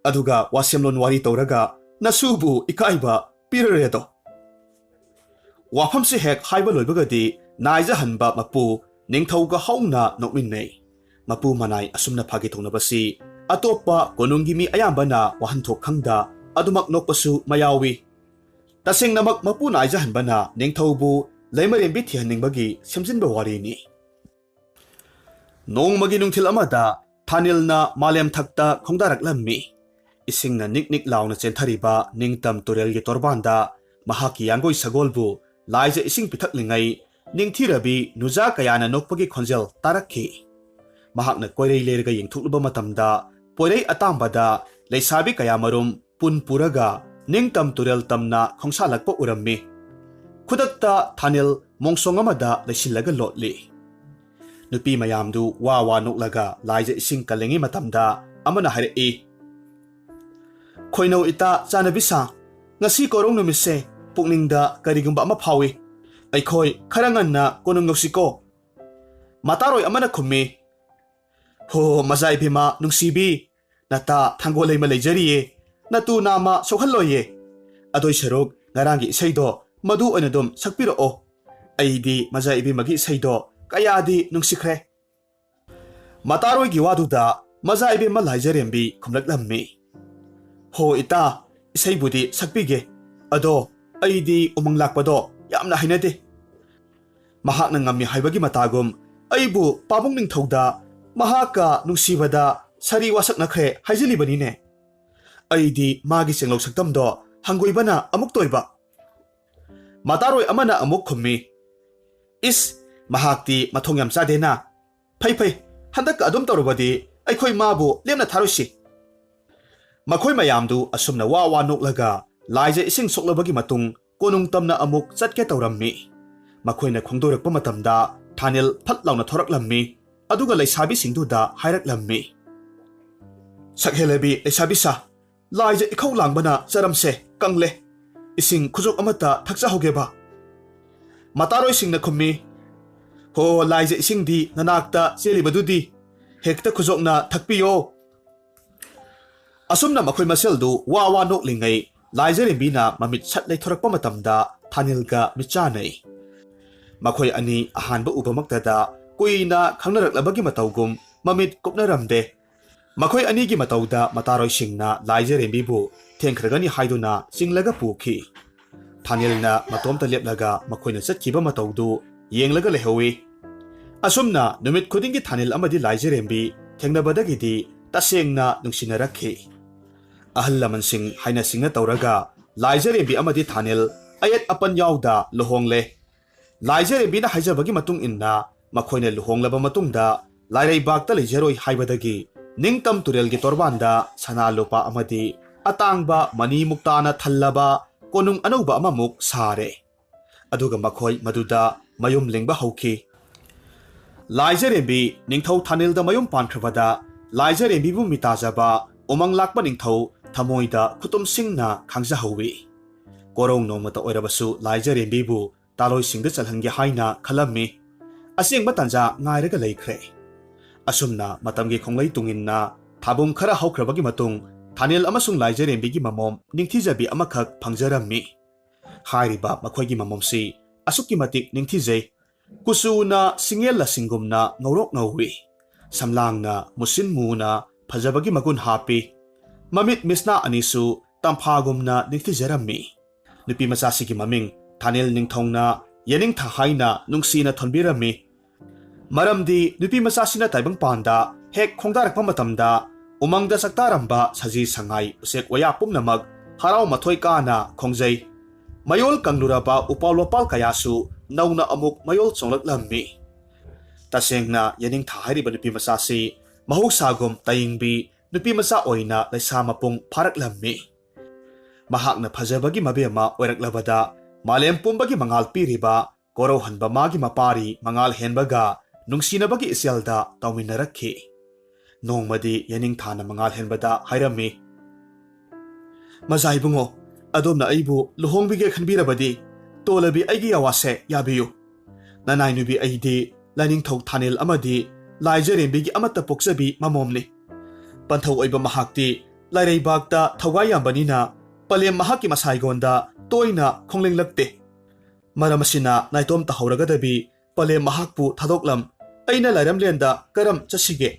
aduga wasemlon wari tawraga nasubu ikaiba piraredo wafamse hek haiba loibagadi naija hanba mapu ningthouga hauna nokminnei mapu manai asumna phagi thonabasi atopa konungi mi ayambana wahanthok khangda adumak nokpasu mayawi तसेंगनमक मपु नाइजहनबना निंगथौबु लेमरेंबी थिहनिंगबगी सेमजिनबा वारीनी नोंमगी नुंथिल अमदा थानिलना मालेम थक्ता खोंदारकलम्मी इसिंगना निक लाउना चेंथरिबा निंगतम तुरेलगी तोरबानदा महाकी यांगोई सगोलबु लाइजा इसिंग पिथकलिंगै निंगथिरबी नुजा कयाना नोकपगी खोंजेल तारक्खी महाकना कोइरै लेरगा यंगथुकलुबा मतमदा पोइरै अतांबदा लेसाबी कयामरुम पुनपुरगा निंगतम तुरेल तमना खोंसालकपा उरम्मी खुदक्ता थानिल मोंसोंग अमदा लेसिलगा लोटली नुपी मयामदु वा नोकलगा लाइजा इसिंग कलेंगी मतमदा अमना हाइरई खोइनौ इता चानबिसा ngasi korong numise pukningda karigumba ama phawi aikhoi kharanganna konung noksiko mataroi amana khummi ho mazai bima nungsibi nata thangolei ma leijariye natu nama sokhalloye adoi serok ngarangi isaido madu onadum sakpiro o aidi mazai bima gi isaido kayadi nungsikhre mataroi gi waduda mazai bima laijarembi khumlaklammi ho ita isai sakpige ado aidi umang lakpado yamna hainade mahakna ngammi haibagi matagum aibu pabung ningthouda mahaka nungsibada sari wasak nakhre haijili banine aidi magi senglok saktamdo hangoibana amuk toiba mataroi amana amuk khummi is mahakti mathong yam chadena phai handak adum torubadi aikhoi mabu lemna tharusi makhoi mayamdu asumna wa noklaga laija ising soklabagi matung konung tamna amuk chatke tawrammi makhoina khongdorakpa matamda thanil phat launa thoraklammi aduga leisabi singduda hairaklammi sakhelebi leisabi sa laija ikhau langbana charamse kangle ising khujok amata thakcha hogeba mataroi singna khummi ho laija ising di nanakta chelibadudi hekta khujokna thakpiyo asumna makhoi maseldu wa noklingai laijarembina mamit satlei thorakpa matamda thanilga michanai makhoi ani ahanba ubamaktada kuina khangnaraklabagi matawgum mamit kopnaramde makhoi ani gi matawda mataroi singna laijarembi bu thengkhragani haiduna singlaga pukhi thanilna matomta leplaga makhoina chatkiba matawdu yenglaga lehowi asumna numit khudingi thanil amadi laijarembi thengnabadagidi tasengna nungsinarakkhi ahal laman sing haina singna tawraga laijarembi amadi thanil ayat apan yawda luhongle laijarembi na haijabagi matung inna makhoina luhonglaba matungda lairembi ta leijaroi haibadagi ningtam turelgi torbanda sana lopa amadi atangba mani muktana thallaba konung anauba amamuk sare aduga makhoi maduda mayum lengba hauki laijarembi ningthou thanilda mayum pankhrabada laijarembi bu mitajaba umang lakpa ningthou thamoida khutum singna khangja howi korong nomata oirabasu laijarembi bu taloi singda chalhangi haina khalammi asengba tanja ngairaga leikhre asumna matamgi khonglei tunginna thabum khara haukrabagi matung thanil amasung laijarembi gi mamom ningthijabi amakhak phangjarammi hairiba makhoigi mamomsi asukki matik ningthijei kusuna singella singumna ngorok ngawi samlangna musin muna phajabagi magun hapi mamit misna anisu tamphagumna ningthijarammi nupi masasigi maming thanil ningthongna yening thahaina nungsina thonbirami maramdi nupi masasina taibang panda hek khongdarakpa matamda umangda saktaramba saji sangai usek waya pumnamak harau mathoi kana khongjai mayol kangluraba upawlopal kayasu nauna amuk mayol chonglaklammi tasengna yening thahariba nupi masasi mahusagum tayingbi nupi masa oina leisamapung pharaklammi mahakna phajabagi mabema oiraklabada malem pumbagi mangal piriba korohanba magi mapari mangal henbaga nungsinabagi isyalda tawminarakhi nongmadi yening thana mangal henbada hairami mazai bungo adomna aibu luhongbige khanbirabadi tolabi aigi awase yabiyu nanai nubi aidi lainingthou thanil amadi laijarembigi amata poksabi mamomni panthau oiba mahakti laireibakta thawayambanina palem mahaki masaigonda toina khonglenglakte maramasina naitom tahawragadabi palem mahakpu thadoklam aina lairamlenda karam chasige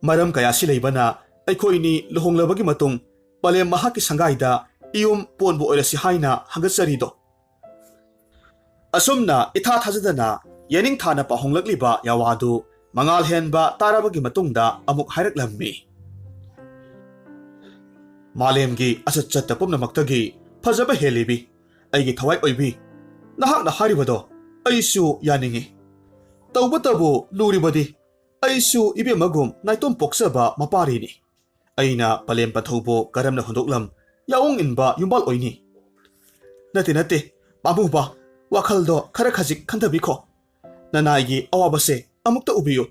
maram kayasi leibana aikhoini luhonglabagi matung palem mahaki sangaida iyum ponbu oirasi haina hangatsarido asumna itha thajadana yening thana pahonglakliba yawadu mangal henba tarabagi matungda amuk hairaklammi malemgi asatchatta pumnamaktagi phajaba helibi aigi thawai oibi nahakna haribado aisu yaningi tawbatabu luribadi aisu ibemagum naitom poksaba maparini aina palem pathobo karamna hundoklam yaung inba yumbal oini nate babuba wakhaldo khara khajik khandabikho nanaigi awabase amukta ubiyu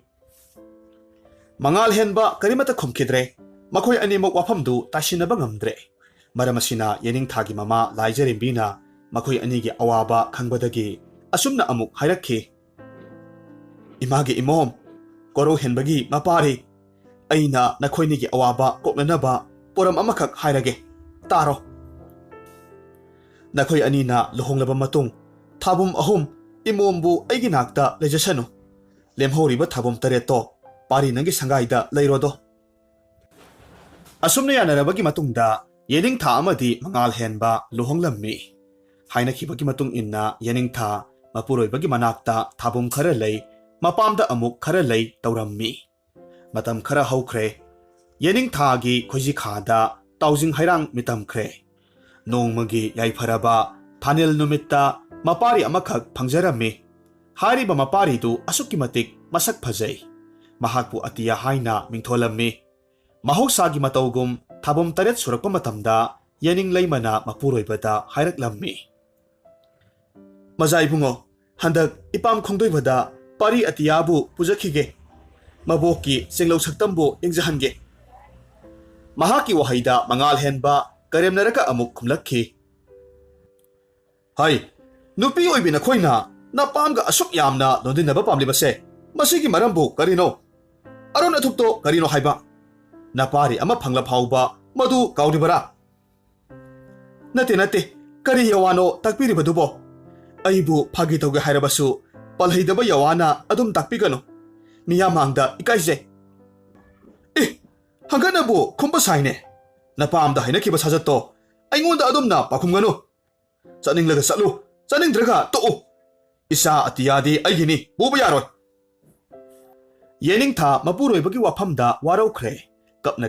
mangal henba karimata khumkhidre makhoi animok wafamdu tashinaba ngamdre maramasina yening thagi mama lairembina makhoi anigi awaba khangbadagi asumna amuk hairakhi imagi imom koro henbagi mapari aina nakhoinigi awaba koknanaba poram amakhak hairage taro nakhoi anina luhonglaba matung thabum ahum imombu aigi nakta lejasanu lemhoriba thabum tareto pari nangi sangaida leirodo asumna yanarabagi matungda yening tha amadi mangal henba luhonglammi haina khibagi matung inna yening tha mapuroibagi manakta thabum khara lei mapamda amuk khara lei taurammi matam khara haukhre yening thagi khoji khada taujing hairang mitam khre nongmagi yaifaraba thanel numitta mapari amakhak phangjarami hariba mapari du asukki matik masak phajai mahakpu atiya haina mingtholammi mahoksagi matawgum thabum taret surakpa matamda yening leimana mapuroibada hairaklammi majai bungo handak ipam khongdoibada pari atiyabu pujakhige maboki singlo saktambu engjahange mahaki wahaida mangal henba karemnaraka amuk khumlakhi hai nupi oibina khoina napamga asuk yamna lodinaba pamlibase masigi marambu karino aron athukto karino haiba napari ama phangla phauba madu kaudibara nate kari yawano takpiri badubo aibu phagi toge hairabasu palhaidaba yawana adum takpigano miyamangda ikaise hanganabu khumba saine napamda hainakiba sajatto aingonda adumna pakhumgano chaninglaga satlu chaningdraga to isa atiyadi aigini buba yaroi yening tha mapuroibagi wafamda waraukhre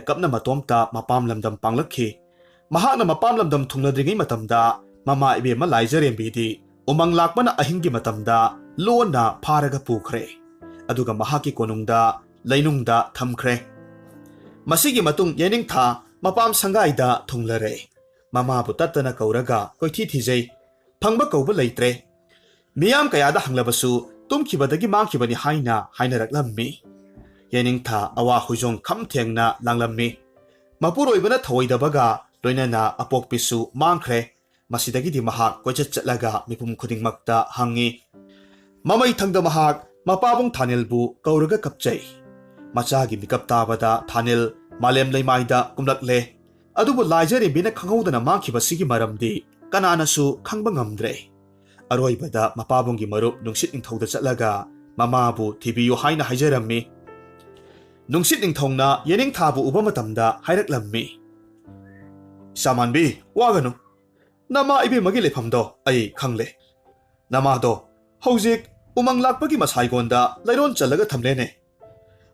kapna matomta mapam lamdam panglakhi mahakna mapam lamdam thungladringai matamda mama ebema lairembi umang lakmana ahingi matamda lona pharaga pukhre aduga mahaki konungda lainungda thamkhre masigi matung yening tha mapam sangaida thunglare mama bu tatana kauraga koithi thijai phangba kauba leitre miyam kayada hanglabasu tumkhibadagi mangkhibani haina raklammi yening tha awa hujong khamthengna langlammi mapuroibana thawidabaga loinana apokpisu mangkhre masidagi di mahak koichat chatlaga mipum khudingmakta hangi mamai thangda mahak mapabung thanelbu kauraga kapchai machagi mikap tabada thanel malem leimaida kumlakle adubu lairembina khanghodana mangkhibasigi maramdi kananasu khangba ngamdre aroibada mapabungi marup nungsit ningthouda chatlaga mamabu thibiyu haina haijarammi nungsit ningthongna yening thabu uba matamda hairaklammi samanbi waganu nama ibemagi lefamdo ai khangle namado hojik umang lakpagi masaigonda lairon chalaga thamlene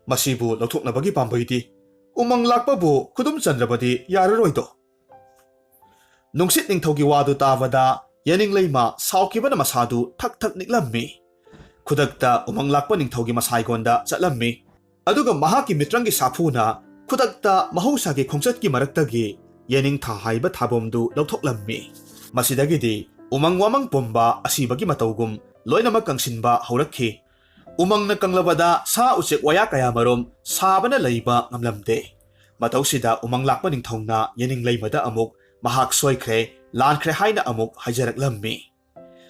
masibu lothoknabagi pambaidi umang lakpabu khudum chandrabadi yararoido nungsit ningthogi wadu tabada yening leima saukibana masadu thak niklammi khudakta umang lakpa ningthogi masaigonda chatlammi aduga mahaki mitrangi safuna khudakta mahousagi khongchatki maraktagi yening tha haiba thabomdu lothoklammi masidagidi umang wamang pomba asibagi matawgum loinama kangsinba haurakhi umangna kanglabada sa uchek waya kaya marom sabana leiba ngamlamde matausida umang lakpa ningthongna yening leimada amuk mahak soikhre lankhre haina amuk haijaraklammi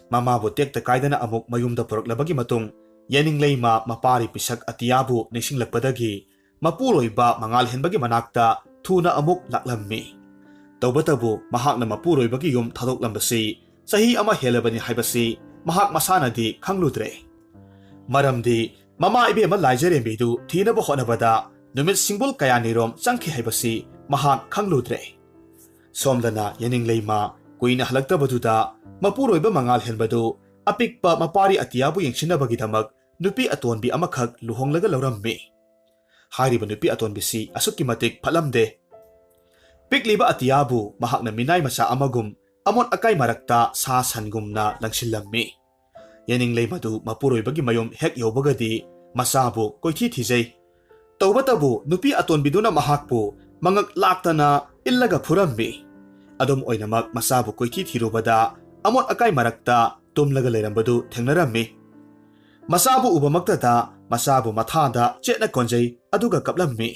mama bu tekta kaidana amuk mayumda puraklabagi matung yening leima mapari pisak atiyabu nishinglakpadagi mapuroiba mangal henbagi manakta thuna amuk laklammi tawbatabu mahakna mapuroibagi yum thadoklambasi sahi ama helabani haibasi mahak masanadi khangludre maramdi mama ebema lairembi thinaba honabada numit singbul kayanirom changkhi haibasi mahak khangludre Somdana yaning leima kuina halaktabaduda mapuroiba mangal henbadu apikpa mapari atiyabu yengsinabagidamag nupi atonbi amakhak luhonglaga laurammi. Hairiba nupi atonbisi asukki matik phalamde. Pikliba atiyabu mahakna minay masa amagum amon akay marakta sa sangumna langsillammi. Yaning leimadu mapuroibagi mayom hek yobagadi masabu koithi thijay. Tawbatabu nupi atonbiduna mahakpu mangak laktana illaga phurammi. Adom oinamak masabu koithi thirubada amon akay marakta tumlaga leirambadu thengnarammi. Masabu ubamaktada masabu mathada chetna konjay aduga kaplammi.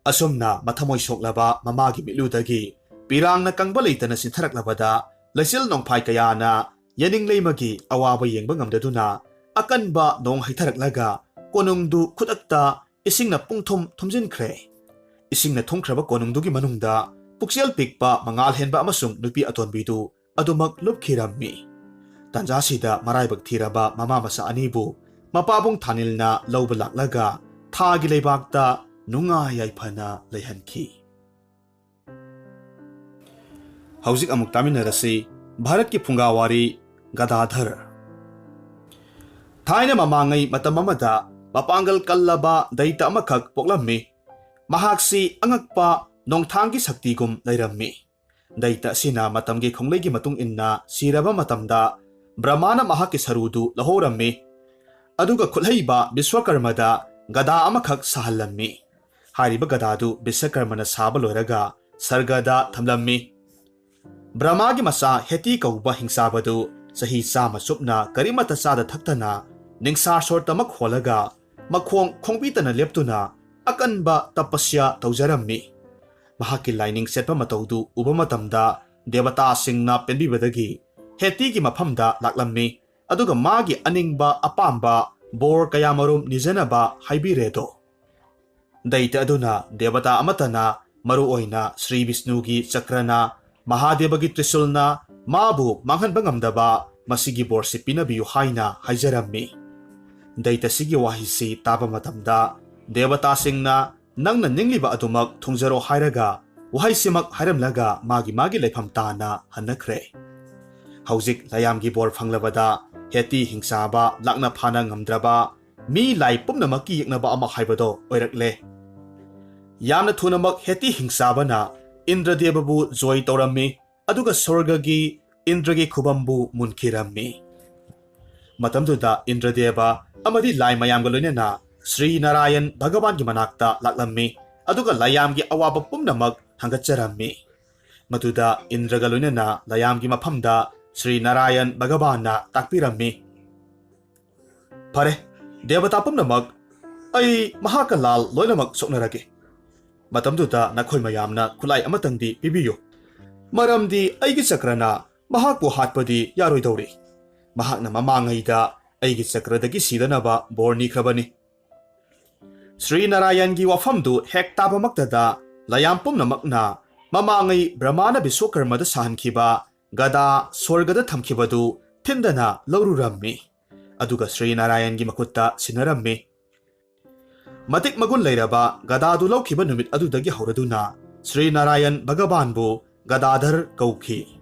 Asumna mathamoy soklaba mamagi miludagi pirangna kangba leitana sintaraklabada laisil nongphai kayana yaning leimagi awaba yengba ngamdaduna akanba nong haitharaklaga konungdu khudakta isingna pungthom thomjinkhre. Isingna thongkhraba konungdugi manungda puksel pikpa mangal henba amasung nupi atonbidu adumak lupkhirammi. Tanjasida maraibak thiraba mama masa anibu mapabong thanilna Louba laklaga thagi leibakta nunga yaifana leihankhi. Hauzik amuk taminarasi Bharat ki phungawari Gadadhar. Thaina mamangai matam amada mapangal kallaba daita amakhak poklammi. Mahaksi angakpa nongthanggi saktigum leirammi. Daita sina matamgi khonglegi matung inna siraba matamda Brahmana mahaki sarudu lahorammi. Aduga khulhaiba Biswakarmada gada amakhak sahallammi. Hairiba gadadu Biswakarmana saba loiraga sargada thamlammi. Brahmagi masa heti kauba hingchaba sahi sama supna karimata sada thaktana ningsar sortamak holaga makhong khongbitana leptuna akanba tapasya tawjarammi. Mahaki lining setpa mataudu uba matamda devata singna penbibadagi heti ki maphamda laklammi. Aduga magi aningba apamba bor kayamarum nijanaba haibiredo. Daita aduna devata amatana maru oina Sri Vishnugi chakrana Mahadevagi trisulna mabu manghanba ngamdaba masigi borsi pinabiyu haina haijarammi. Daita sigi wahisi taba matamda devata singna nangna ningliba adumak thungjaro hairaga wahisimak hairamlaga magi leifam tana hannakre. Hauzik layamgi bor phanglabada heti hingchaba lakna phana ngamdraba mi lai pumnamaki yeknaba ama haibado oirakle. Yamna thunamak heti hingchabana Indradevabu joy taurammi aduga sorgagi Indragi khubambu munkirammi. Matamduda Indradeva amadi lai mayamga loinena Sri Narayan Bhagavan gi manakta laklammi aduga layamgi awaba pumnamak hangatcharammi. Maduda Indraga loinena layamgi maphamda Sri Narayan Bhagavanna takpirammi. Phare devata pumnamak ai mahakalal loinamak soknarage. Matamduda nakhoi mayamna khulai amatangdi pibiyo. Maramdi aigi chakrana mahakpu hatpadi yaroidori. Mahakna mamangaida aigi chakradagi sidanaba borni khrabani. Sri Narayan gi wafamdu hek tabamaktada layam pumnamakna mamangai Brahmana Biswakarmada sahankhiba gada sorgada thamkhibadu thindana laururammi. Aduga Sri Narayan gi makutta sinarammi. Matik magun leiraba gadadu laukhiba numit adudagi hauraduna Sri Narayan Bhagavanbu Gadadhar kaukhi.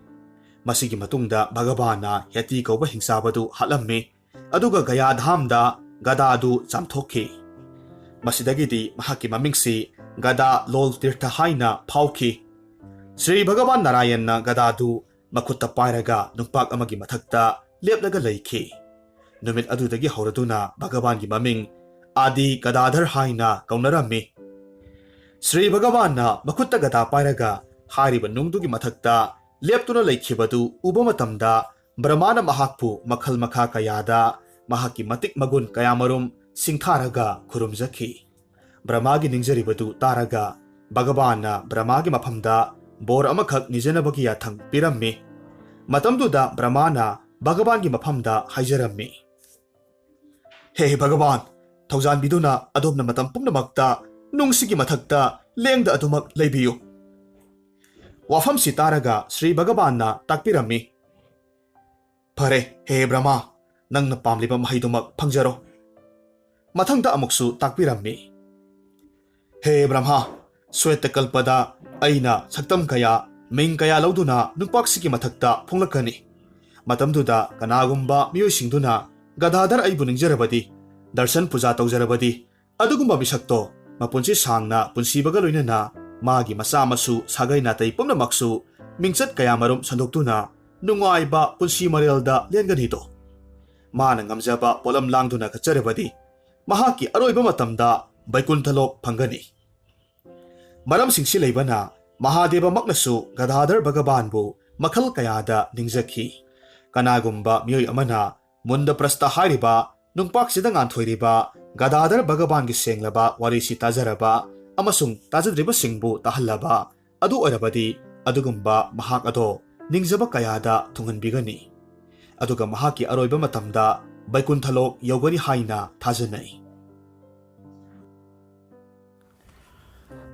Masigi matungda Bhagavana heti kauba hingchabadu hatlammi. Aduga Gaya dhamda gadadu chamthokhi. Masidagidi mahaki mamingsi gada lol tirtha haina phauki. Sri Bhagavan Narayanna gadadu makutta pairaga nungpak amagi mathakta lepnaga leikhi. Numit adudagi hauraduna Bhagavangi maming Adi Gadadhar haina kaunarammi. Sri Bhagavanna makutta gada pairaga hairiba nungdugi mathakta leptuna leikhibadu uba matamda Brahmana mahakpu makhal makha kayada mahaki matik magun kayamarum singtharaga khurumjakhi. Brahmagi ningjaribadu taraga Bhagavanna Brahmagi maphamda bor amakhak nijanabagi yathang pirammi. Matamduda Brahmana Bhagavangi maphamda haijarammi. Hey Bhagavan, Thaujan biduna adobna matam pumnamakta nungsigi mathakta lengda adumak leibiyu. Wafam sitaraga Sri Bhagavanna takpirammi. Phare he Brahma, nangna pamliba mahaidumak phangjaro. Mathangda amuksu takpirammi. He Brahma, Sweta kalpada aina saktam kaya ꯃꯤꯡ ꯀꯌꯥ ꯂꯧꯗꯨꯅ ꯅꯨꯡꯄꯥꯛꯁꯤꯒꯤ ꯃꯊꯛꯇ ꯐꯣꯡꯂꯛꯀꯅꯤ ꯃꯇꯝꯗꯨꯗ ꯀꯅꯥꯒꯨꯝꯕ ꯃꯤꯑꯣꯏꯁꯤꯡꯗꯨꯅ ꯒꯗꯥꯙꯔ ꯑꯩꯕꯨ ꯅꯤꯡꯖꯔꯕꯗꯤ ꯗꯔꯁꯟ ꯄꯨꯖꯥ ꯇꯧꯖꯔꯕꯗꯤ ꯑꯗꯨꯒꯨꯝꯕ ꯃꯤꯁꯛꯇꯣ ꯃꯄꯨꯟꯁꯤ ꯁꯥꯡꯅ ꯄꯨꯟꯁꯤꯕꯒ ꯂꯣꯏꯅꯅ ꯃꯥꯒꯤ ꯃꯆꯥ ꯃꯁꯨ ꯁꯥꯒꯩ ꯅꯥꯇꯩ ꯄꯨꯝꯅꯃꯛꯁꯨ ꯃꯤꯡꯆꯠ ꯀꯌꯥꯃꯔꯨꯝ ꯁꯟꯗꯣꯛꯇꯨꯅ ꯅꯨꯡꯉꯥꯏꯕ ꯄꯨꯟꯁꯤ ꯃꯔꯦꯜꯗ ꯂꯦꯟꯒꯅꯤꯗꯣ ꯃꯥꯅ ꯉꯝꯖꯕ ꯄꯣꯠꯂꯝ ꯂꯥꯡꯗꯨꯅ ꯀꯠꯆꯔꯕꯗꯤ ꯃꯍꯥꯛꯀꯤ ꯑꯔꯣꯏꯕ ꯃꯇꯝꯗ ꯕꯩꯀꯨꯟꯊꯂꯣꯛ ꯐꯪꯒꯅꯤ ꯃꯔꯝꯁꯤꯡꯁꯤ ꯂꯩꯕꯅ ꯃꯍꯥꯗꯦꯕꯃꯛꯅꯁꯨ ꯒꯗꯥꯙꯔ ꯚꯒꯕꯥꯟꯕꯨ ꯃꯈꯜ ꯀꯌꯥꯗ ꯅꯤꯡꯖꯈꯤ ꯀꯅꯥꯒꯨꯝꯕ ꯃꯤꯑꯣꯏ ꯑꯃꯅ ꯃꯨꯟꯗꯄ꯭ꯔꯁꯇ ꯍꯥꯏꯔꯤꯕ ꯅꯨꯡꯄꯥꯛꯁꯤꯗ ꯉꯥꯟꯊꯣꯏꯔꯤꯕ ꯒꯗꯥꯙꯔ ꯚꯒꯕꯥꯟꯒꯤ ꯁꯦꯡꯂꯕ ꯋꯥꯔꯤꯁꯤ ꯇꯥꯖꯔꯕ ꯑꯃꯁꯨꯡ ꯇꯥꯖꯗ꯭ꯔꯤꯕꯁꯤꯡꯕꯨ ꯇꯥꯍꯜꯂꯕ ꯑꯗꯨ ꯑꯣꯏꯔꯕꯗꯤ ꯑꯗꯨꯒꯨꯝꯕ ꯃꯍꯥꯛ ꯑꯗꯣ ꯅꯤꯡꯖꯕ ꯀꯌꯥꯗ ꯊꯨꯡꯍꯟꯕꯤꯒꯅꯤ ꯑꯗꯨꯒ ꯃꯍꯥꯛꯀꯤ ꯑꯔꯣꯏꯕ ꯃꯇꯝꯗ ꯕꯩꯀꯨꯟꯊꯂꯣꯛ ꯌꯧꯒꯅꯤ ꯍꯥꯏꯅ ꯊꯥꯖꯅꯩ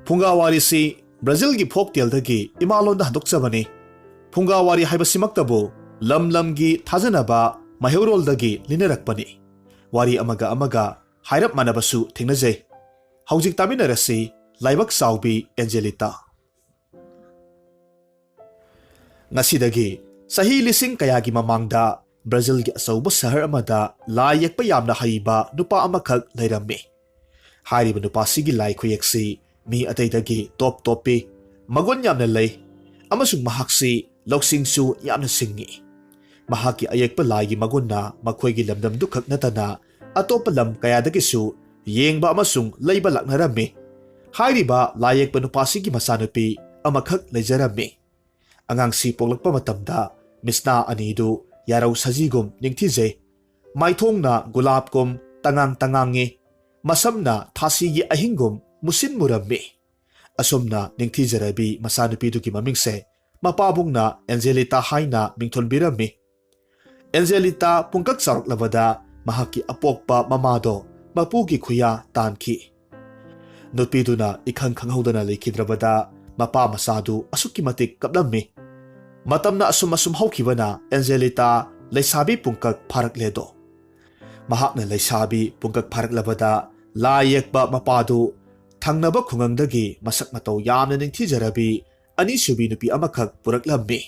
ꯐꯨꯡꯒꯥꯋꯥꯔꯤꯁꯤ ꯕ꯭ꯔꯥꯖꯤꯜꯒꯤ ꯐꯣꯛꯇꯦꯜꯗꯒꯤ ꯏꯃꯥꯂꯣꯟꯗ ꯍꯟꯗꯣꯛꯆꯕꯅꯤ ꯐꯨꯡꯒꯥꯋꯥꯔꯤ ꯍꯥꯏꯕꯁꯤꯃꯛꯇꯕꯨ ꯂꯝ ꯂꯝꯒꯤ ꯊꯥꯖꯅꯕ ꯃꯍꯩꯔꯣꯜꯗꯒꯤ ꯂꯤꯅꯔꯛꯄꯅꯤ ꯋꯥꯔꯤ ꯑꯃꯒ ꯑꯃꯒ ꯍꯥꯏꯔꯞ ꯃꯥꯟꯅꯕꯁꯨ ꯊꯦꯡꯅꯖꯩ ꯍꯧꯖꯤꯛ ꯇꯥꯃꯤꯟꯅꯔꯁꯤ ꯂꯥꯏꯕꯛ ꯆꯥꯎꯕꯤ ꯑꯦꯟꯖꯦꯂꯤꯇꯥ ꯉꯁꯤꯗꯒꯤ ꯆꯍꯤ ꯂꯤꯁꯤꯡ ꯀꯌꯥꯒꯤ ꯃꯃꯥꯡꯗ ꯕ꯭ꯔꯥꯖꯤꯜꯒꯤ ꯑꯆꯧꯕ ꯁꯍꯔ ꯑꯃꯗ ꯂꯥꯏ ꯌꯦꯛꯄ ꯌꯥꯝꯅ ꯍꯩꯕ ꯅꯨꯄꯥ ꯑꯃꯈꯛ ꯂꯩꯔꯝꯃꯤ ꯍꯥꯏꯔꯤꯕ ꯅꯨꯄꯥꯁꯤꯒꯤ ꯂꯥꯏ ꯈꯨꯌꯦꯛꯁꯤ ꯃꯤ ꯑꯇꯩꯗꯒꯤ ꯇꯣꯞ ꯇꯣꯞꯄꯤ ꯃꯒꯨꯟ ꯌꯥꯝꯅ ꯂꯩ ꯑꯃꯁꯨꯡ ꯃꯍꯥꯛꯁꯤ ꯂꯧꯁꯤꯡꯁꯨ ꯌꯥꯝꯅ ꯁꯤꯡꯉꯤ ꯃꯍꯥꯛꯀꯤ ꯑꯌꯦꯛꯄ ꯂꯥꯏꯒꯤ ꯃꯒꯨꯟꯅ ꯃꯈꯣꯏꯒꯤ ꯂꯝꯗꯝꯗꯨ ꯈꯛ ꯅꯠꯇꯅ ꯑꯇꯣꯞꯄ ꯂꯝ ꯀꯌꯥꯗꯒꯤꯁꯨ ꯌꯦꯡꯕ ꯑꯃꯁꯨꯡ ꯂꯩꯕ ꯂꯥꯛꯅꯔꯝꯃꯤ ꯍꯥꯏꯔꯤꯕ ꯂꯥꯏ ꯌꯦꯛꯄ ꯅꯨꯄꯥꯁꯤꯒꯤ ꯃꯆꯥꯅꯨꯄꯤ ꯑꯃꯈꯛ ꯂꯩꯖꯔꯝꯃꯤ ꯑꯉꯥꯡꯁꯤ ꯄꯣꯛꯂꯛꯄ ꯃꯇꯝꯗ ꯃꯤꯁꯅꯥ ꯑꯅꯤꯗꯨ ꯌꯥꯔꯧ ꯁꯖꯤꯒꯨꯝ ꯅꯤꯡꯊꯤꯖꯩ ꯃꯥꯏꯊꯣꯡꯅ ꯒꯨꯂꯥꯞꯀꯨꯝ ꯇꯉꯥꯡ ꯇꯉꯥꯡꯉꯤ ꯃꯁꯝꯅ ꯊꯥꯁꯤꯒꯤ ꯑꯍꯤꯡꯒꯨꯝ ꯃꯨꯁꯤꯟ ꯃꯨꯔꯝꯃꯤ ꯑꯁꯨꯝꯅ ꯅꯤꯡꯊꯤꯖꯔꯕꯤ ꯃꯆꯥꯅꯨꯄꯤꯗꯨꯒꯤ ꯃꯃꯤꯡꯁꯦ ꯃꯄꯥꯕꯨꯡꯅ ꯑꯦꯟꯖꯦꯂꯤꯇꯥ ꯍꯥꯏꯅ ꯃꯤꯡꯊꯣꯟꯕꯤꯔꯝꯃꯤ ꯑꯦꯟꯖꯦꯂꯤꯇꯥ ꯄꯨꯡꯀꯛ ꯆꯥꯎꯔꯛꯂꯕꯗ ꯃꯍꯥꯛꯀꯤ ꯑꯄꯣꯛꯄ ꯃꯃꯥꯗꯣ ꯃꯄꯨꯒꯤ ꯈꯨꯌꯥ ꯇꯥꯟꯈꯤ ꯅꯨꯄꯤꯗꯨꯅ ꯏꯈꯪ ꯈꯪꯍꯧꯗꯅ ꯂꯩꯈꯤꯗ꯭ꯔꯕꯗ ꯃꯄꯥ ꯃꯆꯥꯗꯨ ꯑꯁꯨꯛꯀꯤ ꯃꯇꯤꯛ ꯀꯞꯂꯝꯃꯤ ꯃꯇꯝꯅ ꯑꯁꯨꯝ ꯍꯧꯈꯤꯕꯅ ꯑꯦꯟꯖꯦꯂꯤꯇꯥ ꯂꯩꯁꯥꯕꯤ ꯄꯨꯡꯀꯛ ꯐꯥꯔꯛꯂꯦꯗꯣ ꯃꯍꯥꯛꯅ ꯂꯩꯁꯥꯕꯤ ꯄꯨꯡꯀꯛ ꯐꯥꯔꯛꯂꯕꯗ ꯂꯥꯏ ꯌꯦꯛꯄ ꯃꯄꯥꯗꯨ ꯊꯪꯅꯕ ꯈꯨꯡꯒꯪꯗꯒꯤ ꯃꯁꯛ ꯃꯇꯧ ꯌꯥꯝꯅ ꯅꯤꯡꯊꯤꯖꯔꯕꯤ ꯑꯅꯤꯁꯨꯕꯤ ꯅꯨꯄꯤ ꯑꯃꯈꯛ ꯄꯨꯔꯛꯂꯝꯃꯤ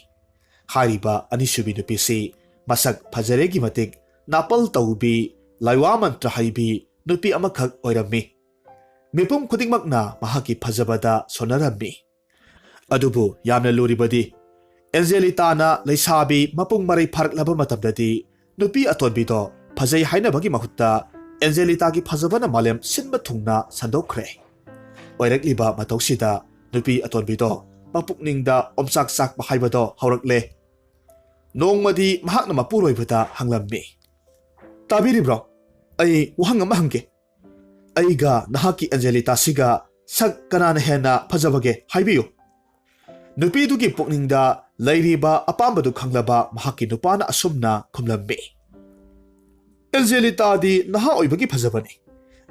ꯍꯥꯏꯔꯤꯕ ꯑꯅꯤꯁꯨꯕꯤ ꯅꯨꯄꯤꯁꯤ ꯃꯁꯛ ꯐꯖꯔꯦꯒꯤ ꯃꯇꯤꯛ ꯅꯥꯄꯜ ꯇꯧꯕꯤ ꯂꯥꯏꯋꯥ ꯃꯟꯇ꯭ꯔ ꯍꯩꯕꯤ ꯅꯨꯄꯤ ꯑꯃꯈꯛ ꯑꯣꯏꯔꯝꯃꯤ ꯃꯤꯄꯨꯝ ꯈꯨꯗꯤꯡꯃꯛꯅ ꯃꯍꯥꯛꯀꯤ ꯐꯖꯕꯗ ꯁꯣꯟꯅꯔꯝꯃꯤ ꯑꯗꯨꯕꯨ ꯌꯥꯝꯅ ꯂꯨꯔꯤꯕꯗꯤ ꯑꯦꯟꯖꯦꯂꯤꯇꯥꯅ ꯂꯩꯁꯥꯕꯤ ꯃꯄꯨꯡ ꯃꯔꯩ ꯐꯥꯔꯛꯂꯕ ꯃꯇꯝꯗꯗꯤ ꯅꯨꯄꯤ ꯑꯇꯣꯟꯕꯤꯗꯣ ꯐꯖꯩ ꯍꯥꯏꯅꯕꯒꯤ ꯃꯍꯨꯠꯇ ꯑꯦꯟꯖꯦꯂꯤꯇꯥꯒꯤ ꯐꯖꯕꯅ ꯃꯥꯂꯦꯝ ꯁꯤꯟꯕ ꯊꯨꯡꯅ ꯁꯟꯗꯣꯛꯈ꯭ꯔꯦ ꯑꯣꯏꯔꯛꯂꯤꯕ ꯃꯇꯧꯁꯤꯗ ꯅꯨꯄꯤ ꯑꯇꯣꯟꯕꯤꯗꯣ ꯃꯄꯨꯛꯅꯤꯡꯗ ꯑꯣꯝꯆꯥꯛ ꯆꯥꯛꯄ ꯍꯥꯏꯕꯗꯣ ꯍꯧꯔꯛꯂꯦ ꯅꯣꯡꯃꯗꯤ ꯃꯍꯥꯛꯅ ꯃꯄꯨꯔꯣꯏꯕꯗ ꯍꯪꯂꯝꯃꯤ ꯇꯥꯕꯤꯔꯤꯕ꯭ꯔꯣ ꯑꯩ ꯋꯥꯍꯪ ꯑꯃ ꯍꯪꯒꯦ ꯑꯩꯒ ꯅꯍꯥꯛꯀꯤ ꯑꯦꯟꯖꯦꯂꯤꯇꯥꯁꯤꯒ ꯁꯛ ꯀꯅꯥꯅ ꯍꯦꯟꯅ ꯐꯖꯕꯒꯦ ꯍꯥꯏꯕꯤꯌꯨ ꯅꯨꯄꯤꯗꯨꯒꯤ ꯄꯨꯛꯅꯤꯡꯗ ꯂꯩꯔꯤꯕ ꯑꯄꯥꯝꯕꯗꯨ ꯈꯪꯂꯕ ꯃꯍꯥꯛꯀꯤ ꯅꯨꯄꯥꯅ ꯑꯁꯨꯝꯅ ꯈꯨꯝꯂꯝꯃꯤ ꯑꯦꯟꯖꯦꯂꯤꯇꯥꯗꯤ ꯅꯍꯥ ꯑꯣꯏꯕꯒꯤ ꯐꯖꯕꯅꯤ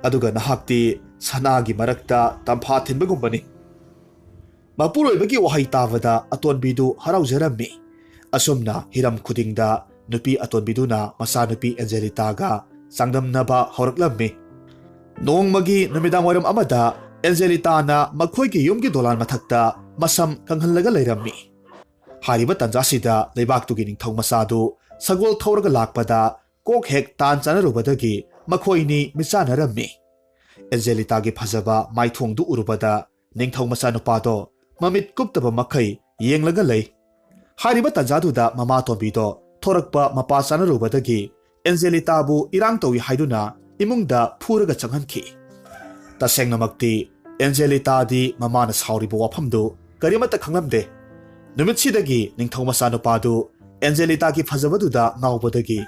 ꯑꯗꯨꯒ ꯅꯍꯥꯛꯇꯤ ꯁꯅꯥꯒꯤ ꯃꯔꯛꯇ ꯇꯝꯐꯥ ꯊꯤꯟꯕꯒꯨꯝꯕꯅꯤ ꯃꯄꯨꯔꯣꯏꯕꯒꯤ ꯋꯥꯍꯩ ꯇꯥꯕꯗ ꯑꯇꯣꯟꯕꯤꯗꯨ ꯍꯔꯥꯎꯖꯔꯝꯃꯤ ꯑꯁꯨꯝꯅ ꯍꯤꯔꯝ ꯈꯨꯗꯤꯡꯗ ꯅꯨꯄꯤ ꯑꯇꯣꯟꯕꯤꯗꯨꯅ ꯃꯆꯥꯅꯨꯄꯤ ꯑꯦꯟꯖꯦꯂꯤꯇꯥꯒ ꯆꯥꯡꯗꯝꯅꯕ ꯍꯧꯔꯛꯂꯝꯃꯤ ꯅꯣꯡꯃꯒꯤ ꯅꯨꯃꯤꯗꯥꯡꯋꯥꯏꯔꯝ ꯑꯃꯗ ꯑꯦꯟꯖꯦꯂꯤꯇꯥꯅ ꯃꯈꯣꯏꯒꯤ ꯌꯨꯝꯒꯤ ꯗꯣꯂꯥꯟ ꯃꯊꯛꯇ ꯃꯁꯝ ꯀꯪꯍꯜꯂꯒ ꯂꯩꯔꯝꯃꯤ ꯍꯥꯏꯔꯤꯕ ꯇꯟꯖꯥꯁꯤꯗ ꯂꯩꯕꯥꯛꯇꯨꯒꯤ ꯅꯤꯡꯊꯧ ꯃꯆꯥꯗꯨ ꯁꯒꯣꯜ ꯊꯧꯔꯒ ꯂꯥꯛꯄꯗ ꯀꯣꯛ ꯍꯦꯛ ꯇꯥꯟ ꯆꯥꯅꯔꯨꯕꯗꯒꯤ ꯃꯈꯣꯏꯅꯤ ꯃꯤꯆꯥꯟꯅꯔꯝꯃꯤ ꯑꯦꯟꯖꯦꯂꯤꯇꯥꯒꯤ ꯐꯖꯕ ꯃꯥꯏꯊꯣꯡꯗꯨ ꯎꯔꯨꯕꯗ ꯅꯤꯡꯊꯧ ꯃꯆꯥꯅꯨꯄꯥꯗꯣ ꯃꯃꯤꯠ ꯀꯨꯞꯇꯕ ꯃꯈꯩ ꯌꯦꯡꯂꯒ ꯂꯩ ꯍꯥꯏꯔꯤꯕ ꯇꯟꯖꯥꯗꯨꯗ ꯃꯃꯥꯇꯣꯟꯕꯤꯗꯣ ꯊꯣꯔꯛꯄ ꯃꯄꯥ ꯆꯥꯅꯔꯨꯕꯗꯒꯤ ꯑꯦꯟꯖꯦꯂꯤꯇꯥꯕꯨ ꯏꯔꯥꯡ ꯇꯧꯏ ꯍꯥꯏꯗꯨꯅ ꯏꯃꯨꯡꯗ ꯐꯨꯔꯒ ꯆꯪꯍꯟꯈꯤ ꯇꯁꯦꯡꯅꯃꯛꯇꯤ ꯑꯦꯟꯖꯦꯂꯤꯇꯥꯗꯤ ꯃꯃꯥꯅ ꯁꯥꯎꯔꯤꯕ ꯋꯥꯐꯝꯗꯨ ꯀꯔꯤꯃꯠꯇ ꯈꯪꯂꯝꯗꯦ ꯅꯨꯃꯤꯠꯁꯤꯗꯒꯤ ꯅꯤꯡꯊꯧ ꯃꯆꯥꯅꯨꯄꯥꯗꯨ ꯑꯦꯟꯖꯦꯂꯤꯇꯥꯒꯤ ꯐꯖꯕꯗꯨꯗ ꯉꯥꯎꯕꯗꯒꯤ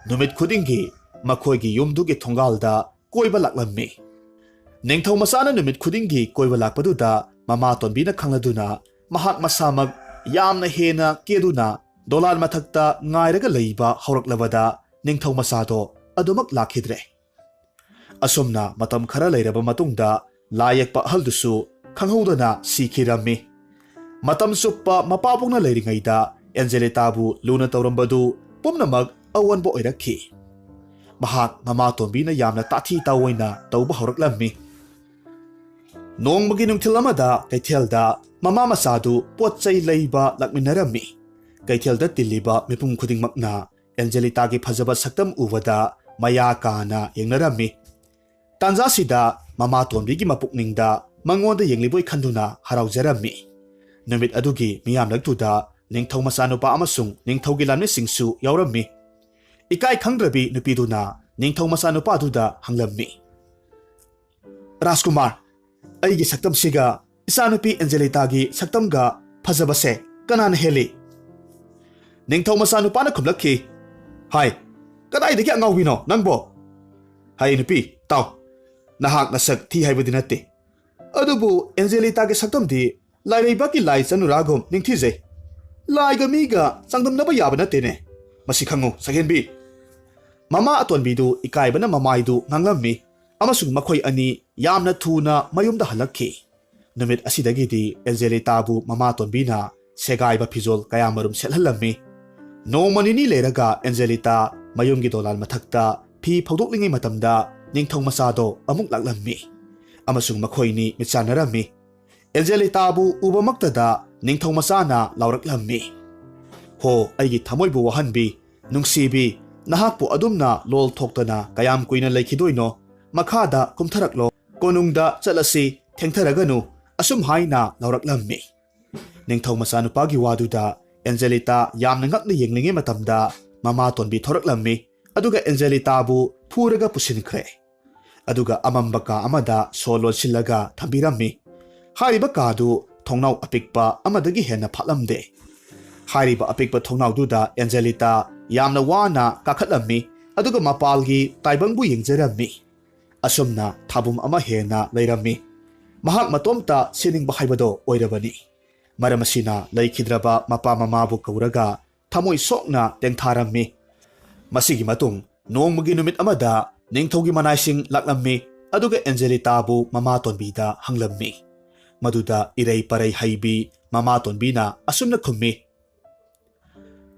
ꯅꯨꯃꯤꯠ ꯈꯨꯗꯤꯡꯒꯤ ꯃꯈꯣꯏꯒꯤ ꯌꯨꯝꯗꯨꯒꯤ ꯊꯣꯡꯒꯥꯜꯗ ꯀꯣꯏꯕ ꯂꯥꯛꯂꯝꯃꯤ ꯅꯤꯡꯊꯧ ꯃꯆꯥꯅ ꯅꯨꯃꯤꯠ ꯈꯨꯗꯤꯡꯒꯤ ꯀꯣꯏꯕ ꯂꯥꯛꯄꯗꯨꯗ ꯃꯃꯥꯇꯣꯟꯕꯤꯅ ꯈꯪꯂꯗꯨꯅ ꯃꯍꯥꯛ ꯃꯁꯥꯃꯛ ꯌꯥꯝꯅ ꯍꯦꯟꯅ ꯀꯦꯗꯨꯅ ꯗꯣꯂꯥꯟ ꯃꯊꯛꯇ ꯉꯥꯏꯔꯒ ꯂꯩꯕ ꯍꯧꯔꯛꯂꯕꯗ ꯅꯤꯡꯊꯧ ꯃꯆꯥꯗꯣ ꯑꯗꯨꯃꯛ ꯂꯥꯛꯈꯤꯗ꯭ꯔꯦ ꯑꯁꯨꯝꯅ ꯃꯇꯝ ꯈꯔ ꯂꯩꯔꯕ ꯃꯇꯨꯡꯗ ꯂꯥꯏ ꯌꯦꯛꯄ ꯑꯍꯜꯗꯨꯁꯨ ꯈꯪꯍꯧꯗꯅ ꯁꯤꯈꯤꯔꯝꯃꯤ ꯃꯇꯝ ꯆꯨꯞꯄ ꯃꯄꯥꯕꯨꯡꯅ ꯂꯩꯔꯤꯉꯩꯗ ꯑꯦꯟꯖꯦꯂꯤꯇꯥꯕꯨ ꯂꯨꯅ ꯇꯧꯔꯝꯕꯗꯨ ꯄꯨꯝꯅꯃꯛ ꯑꯑꯣꯟꯕ ꯑꯣꯏꯔꯛꯈꯤ ꯃꯍꯥꯛ ꯃꯃꯥꯇꯣꯟꯕꯤꯅ ꯌꯥꯝꯅ ꯇꯥꯊꯤ ꯇꯥꯑꯣꯏꯅ ꯇꯧꯕ ꯍꯧꯔꯛꯂꯝꯃꯤ ꯅꯣꯡꯃꯒꯤ ꯅꯨꯡꯊꯤꯜ ꯑꯃꯗ ꯀꯩꯊꯦꯜꯗ ꯃꯃꯥ ꯃꯆꯥꯗꯨ ꯄꯣꯠ ꯆꯩ ꯂꯩꯕ ꯂꯥꯛꯃꯤꯟꯅꯔꯝꯃꯤ꯫ ꯀꯩꯊꯦꯜꯗ ꯇꯤꯜꯂꯤꯕ ꯃꯤꯄꯨꯝ ꯈꯨꯗꯤꯡꯃꯛꯅ ꯑꯦꯟꯖꯦꯂꯤꯇꯥꯒꯤ ꯐꯖꯕ ꯁꯛꯇꯝ ꯎꯕꯗ ꯃꯌꯥ ꯀꯥꯅ ꯌꯦꯡꯅꯔꯝꯃꯤ꯫ ꯇꯥꯟꯖꯥꯁꯤꯗ ꯃꯃꯥꯇꯣꯟꯕꯤꯒꯤ ꯃꯄꯨꯛꯅꯤꯡꯗ ꯃꯉꯣꯟꯗ ꯌꯦꯡꯂꯤꯕꯣꯏ ꯈꯟꯗꯨꯅ ꯍꯔꯥꯎꯖꯔꯝꯃꯤ꯫ ꯅꯨꯃꯤꯠ ꯑꯗꯨꯒꯤ ꯃꯤꯌꯥꯝꯂꯛꯇꯨꯗ ꯅꯤꯡꯊꯧ ꯃꯆꯥꯅꯨꯄꯥ ꯑꯃꯁꯨꯡ ꯅꯤꯡꯊꯧꯒꯤ ꯂꯥꯟꯃꯤꯁꯤꯡꯁꯨ ꯌꯥꯎꯔꯝꯃꯤ꯫ ꯏꯀꯥꯏ ꯈꯪꯗ꯭ꯔꯕꯤ ꯅꯨꯄꯤꯗꯨꯅ ꯅꯤꯡꯊꯧ ꯃꯆꯥꯅꯨꯄꯥꯗꯨꯗ ꯍꯪꯂꯝꯃꯤ, "ꯔꯥꯖꯀꯨꯃꯥꯔ, ꯑꯩꯒꯤ ꯁꯛꯇꯝꯁꯤꯒ ꯏꯆꯥꯅꯨꯄꯤ ꯑꯦꯟꯖꯦꯂꯤꯇꯥꯒꯤ ꯁꯛꯇꯝꯒ ꯐꯖꯕꯁꯦ ꯀꯅꯥꯅ ꯍꯦꯜꯂꯤ?" ꯅꯤꯡꯊꯧ ꯃꯆꯥꯅꯨꯄꯥꯅ ꯈꯨꯝꯂꯛꯈꯤ, "ꯍꯥꯏ, ꯀꯗꯥꯏꯗꯒꯤ ꯑꯉꯥꯎꯕꯤꯅꯣ ꯅꯪꯕꯣ? ꯍꯥꯏ ꯅꯨꯄꯤ, ꯇꯥꯎ, ꯅꯍꯥꯛ ꯅꯁꯛ ꯊꯤ ꯍꯥꯏꯕꯗꯤ ꯅꯠꯇꯦ, ꯑꯗꯨꯕꯨ ꯑꯦꯟꯖꯦꯂꯤꯇꯥꯒꯤ ꯁꯛꯇꯝꯗꯤ ꯂꯥꯏꯔꯩꯕꯥꯛꯀꯤ ꯂꯥꯏ ꯆꯅꯨꯔꯥꯒꯨꯝ ꯅꯤꯡꯊꯤꯖꯩ꯫ ꯂꯥꯏꯒ ꯃꯤꯒ ꯆꯥꯡꯗꯝꯅꯕ ꯌꯥꯕ ꯅꯠꯇꯦꯅꯦ, ꯃꯁꯤ ꯈꯪꯉꯨ ꯁꯛꯍꯦꯟꯕꯤ." ꯃꯃꯥ ꯑꯇꯣꯟꯕꯤꯗꯨ ꯏꯀꯥꯏꯕꯅ ꯃꯃꯥꯏꯗꯨ ꯉꯥꯡꯂꯝꯃꯤ ꯑꯃꯁꯨꯡ ꯃꯈꯣꯏ ꯑꯅꯤ ꯌꯥꯝꯅ ꯊꯨꯅ ꯃꯌꯨꯝꯗ ꯍꯜꯂꯛꯈꯤ꯫ ꯅꯨꯃꯤꯠ ꯑꯁꯤꯗꯒꯤꯗꯤ ꯑꯦꯟꯖꯦꯂꯤꯇꯥꯕꯨ ꯃꯃꯥꯇꯣꯟꯕꯤꯅ ꯁꯦꯒꯥꯏꯕ ꯐꯤꯖꯣꯜ ꯀꯌꯥꯃꯔꯨꯝ ꯁꯦꯠꯍꯜꯂꯝꯃꯤ꯫ ꯅꯣꯡꯃ ꯅꯤꯅꯤ ꯂꯩꯔꯒ ꯑꯦꯟꯖꯦꯂꯤꯇꯥ ꯃꯌꯨꯝꯒꯤ ꯗꯣꯂꯥꯟ ꯃꯊꯛꯇ ꯐꯤ ꯐꯧꯗꯣꯛꯂꯤꯉꯩ ꯃꯇꯝꯗ ꯅꯤꯡꯊꯧ ꯃꯆꯥꯗꯣ ꯑꯃꯨꯛ ꯂꯥꯛꯂꯝꯃꯤ ꯑꯃꯁꯨꯡ ꯃꯈꯣꯏꯅꯤ ꯃꯤꯠꯆꯥꯟꯅꯔꯝꯃꯤ꯫ ꯑꯦꯟꯖꯦꯂꯤꯇꯥꯕꯨ ꯎꯕꯃꯛꯇꯗ ꯅꯤꯡꯊꯧ ꯃꯆꯥꯅ ꯂꯥꯎꯔꯛꯂꯝꯃꯤ, "ꯍꯣ ꯑꯩꯒꯤ ꯊꯃꯣꯏꯕꯨ ꯋꯥꯍꯟꯕꯤ, ꯅꯨꯡꯁꯤꯕꯤ, ꯅꯍꯥꯛꯄꯨ ꯑꯗꯨꯝꯅ ꯂꯣꯜ ꯊꯣꯛꯇꯅ ꯀꯌꯥꯝ ꯀꯨꯏꯅ ꯂꯩꯈꯤꯗꯣꯏꯅꯣ? ꯃꯈꯥꯗ ꯀꯨꯝꯊꯔꯛꯂꯣ, ꯀꯣꯅꯨꯡꯗ ꯆꯠꯂꯁꯤ, ꯊꯦꯡꯊꯔꯒꯅꯨ," ꯑꯁꯨꯝ ꯍꯥꯏꯅ ꯂꯥꯎꯔꯛꯂꯝꯃꯤ꯫ ꯅꯤꯡꯊꯧ ꯃꯆꯥꯅꯨꯄꯥꯒꯤ ꯋꯥꯗꯨꯗ ꯑꯦꯟꯖꯦꯂꯤꯇꯥ ꯌꯥꯝꯅ ꯉꯛꯅ ꯌꯦꯡꯂꯤꯉꯩ ꯃꯇꯝꯗ ꯃꯃꯥꯇꯣꯟꯕꯤ ꯊꯣꯔꯛꯂꯝꯃꯤ ꯑꯗꯨꯒ ꯑꯦꯟꯖꯦꯂꯤꯇꯥꯕꯨ ꯐꯨꯔꯒ ꯄꯨꯁꯤꯟꯈ꯭ꯔꯦ꯫ ꯑꯗꯨꯒ ꯑꯃꯝꯕ ꯀꯥ ꯑꯃꯗ ꯁꯣ ꯂꯣꯟꯁꯤꯜꯂꯒ ꯊꯝꯕꯤꯔꯝꯃꯤ꯫ ꯍꯥꯏꯔꯤꯕ ꯀꯥꯗꯨ ꯊꯣꯡꯅꯥꯎ ꯑꯄꯤꯛꯄ ꯑꯃꯗꯒꯤ ꯍꯦꯟꯅ ꯐꯥꯠꯂꯝꯗꯦ꯫ ꯍꯥꯏꯔꯤꯕ ꯑꯄꯤꯛꯄ ꯊꯣꯡꯅꯥꯎꯗꯨꯗ ꯑꯦꯟꯖꯦꯂꯤꯇꯥ ꯌꯥꯝꯅ ꯋꯥꯅ ꯀꯥꯈꯠꯂꯝꯃꯤ ꯑꯗꯨꯒ ꯃꯄꯥꯜꯒꯤ ꯇꯥꯏꯕꯪꯕꯨ ꯌꯦꯡꯖꯔꯝꯃꯤ꯫ ꯑꯁꯨꯝꯅ ꯊꯥꯕꯨꯝ ꯑꯃ ꯍꯦꯟꯅ ꯂꯩꯔꯝꯃꯤ꯫ ꯃꯍꯥꯛ ꯃꯇꯣꯝꯇ ꯁꯤꯅꯤꯡꯕ ꯍꯥꯏꯕꯗꯣ ꯑꯣꯏꯔꯕꯅꯤ꯫ ꯃꯔꯝ ꯑꯁꯤꯅ ꯂꯩꯈꯤꯗ꯭ꯔꯕ ꯃꯄꯥ ꯃꯃꯥꯕꯨ ꯀꯧꯔꯒ ꯊꯃꯣꯏ ꯁꯣꯛꯅ ꯇꯦꯡꯊꯥꯔꯝꯃꯤ꯫ ꯃꯁꯤꯒꯤ ꯃꯇꯨꯡ ꯅꯣꯡꯃꯒꯤ ꯅꯨꯃꯤꯠ ꯑꯃꯗ ꯅꯤꯡꯊꯧꯒꯤ ꯃꯅꯥꯏꯁꯤꯡ ꯂꯥꯛꯂꯝꯃꯤ ꯑꯗꯨꯒ ꯑꯦꯟꯖꯦꯂꯤꯇꯥꯕꯨ ꯃꯃꯥꯇꯣꯟꯕꯤꯗ ꯍꯪꯂꯝꯃꯤ꯫ ꯃꯗꯨꯗ ꯏꯔꯩ ꯄꯔꯩ ꯍꯩꯕꯤ ꯃꯃꯥꯇꯣꯟꯕꯤꯅ ꯑꯁꯨꯝꯅ ꯈꯨꯝꯃꯤ,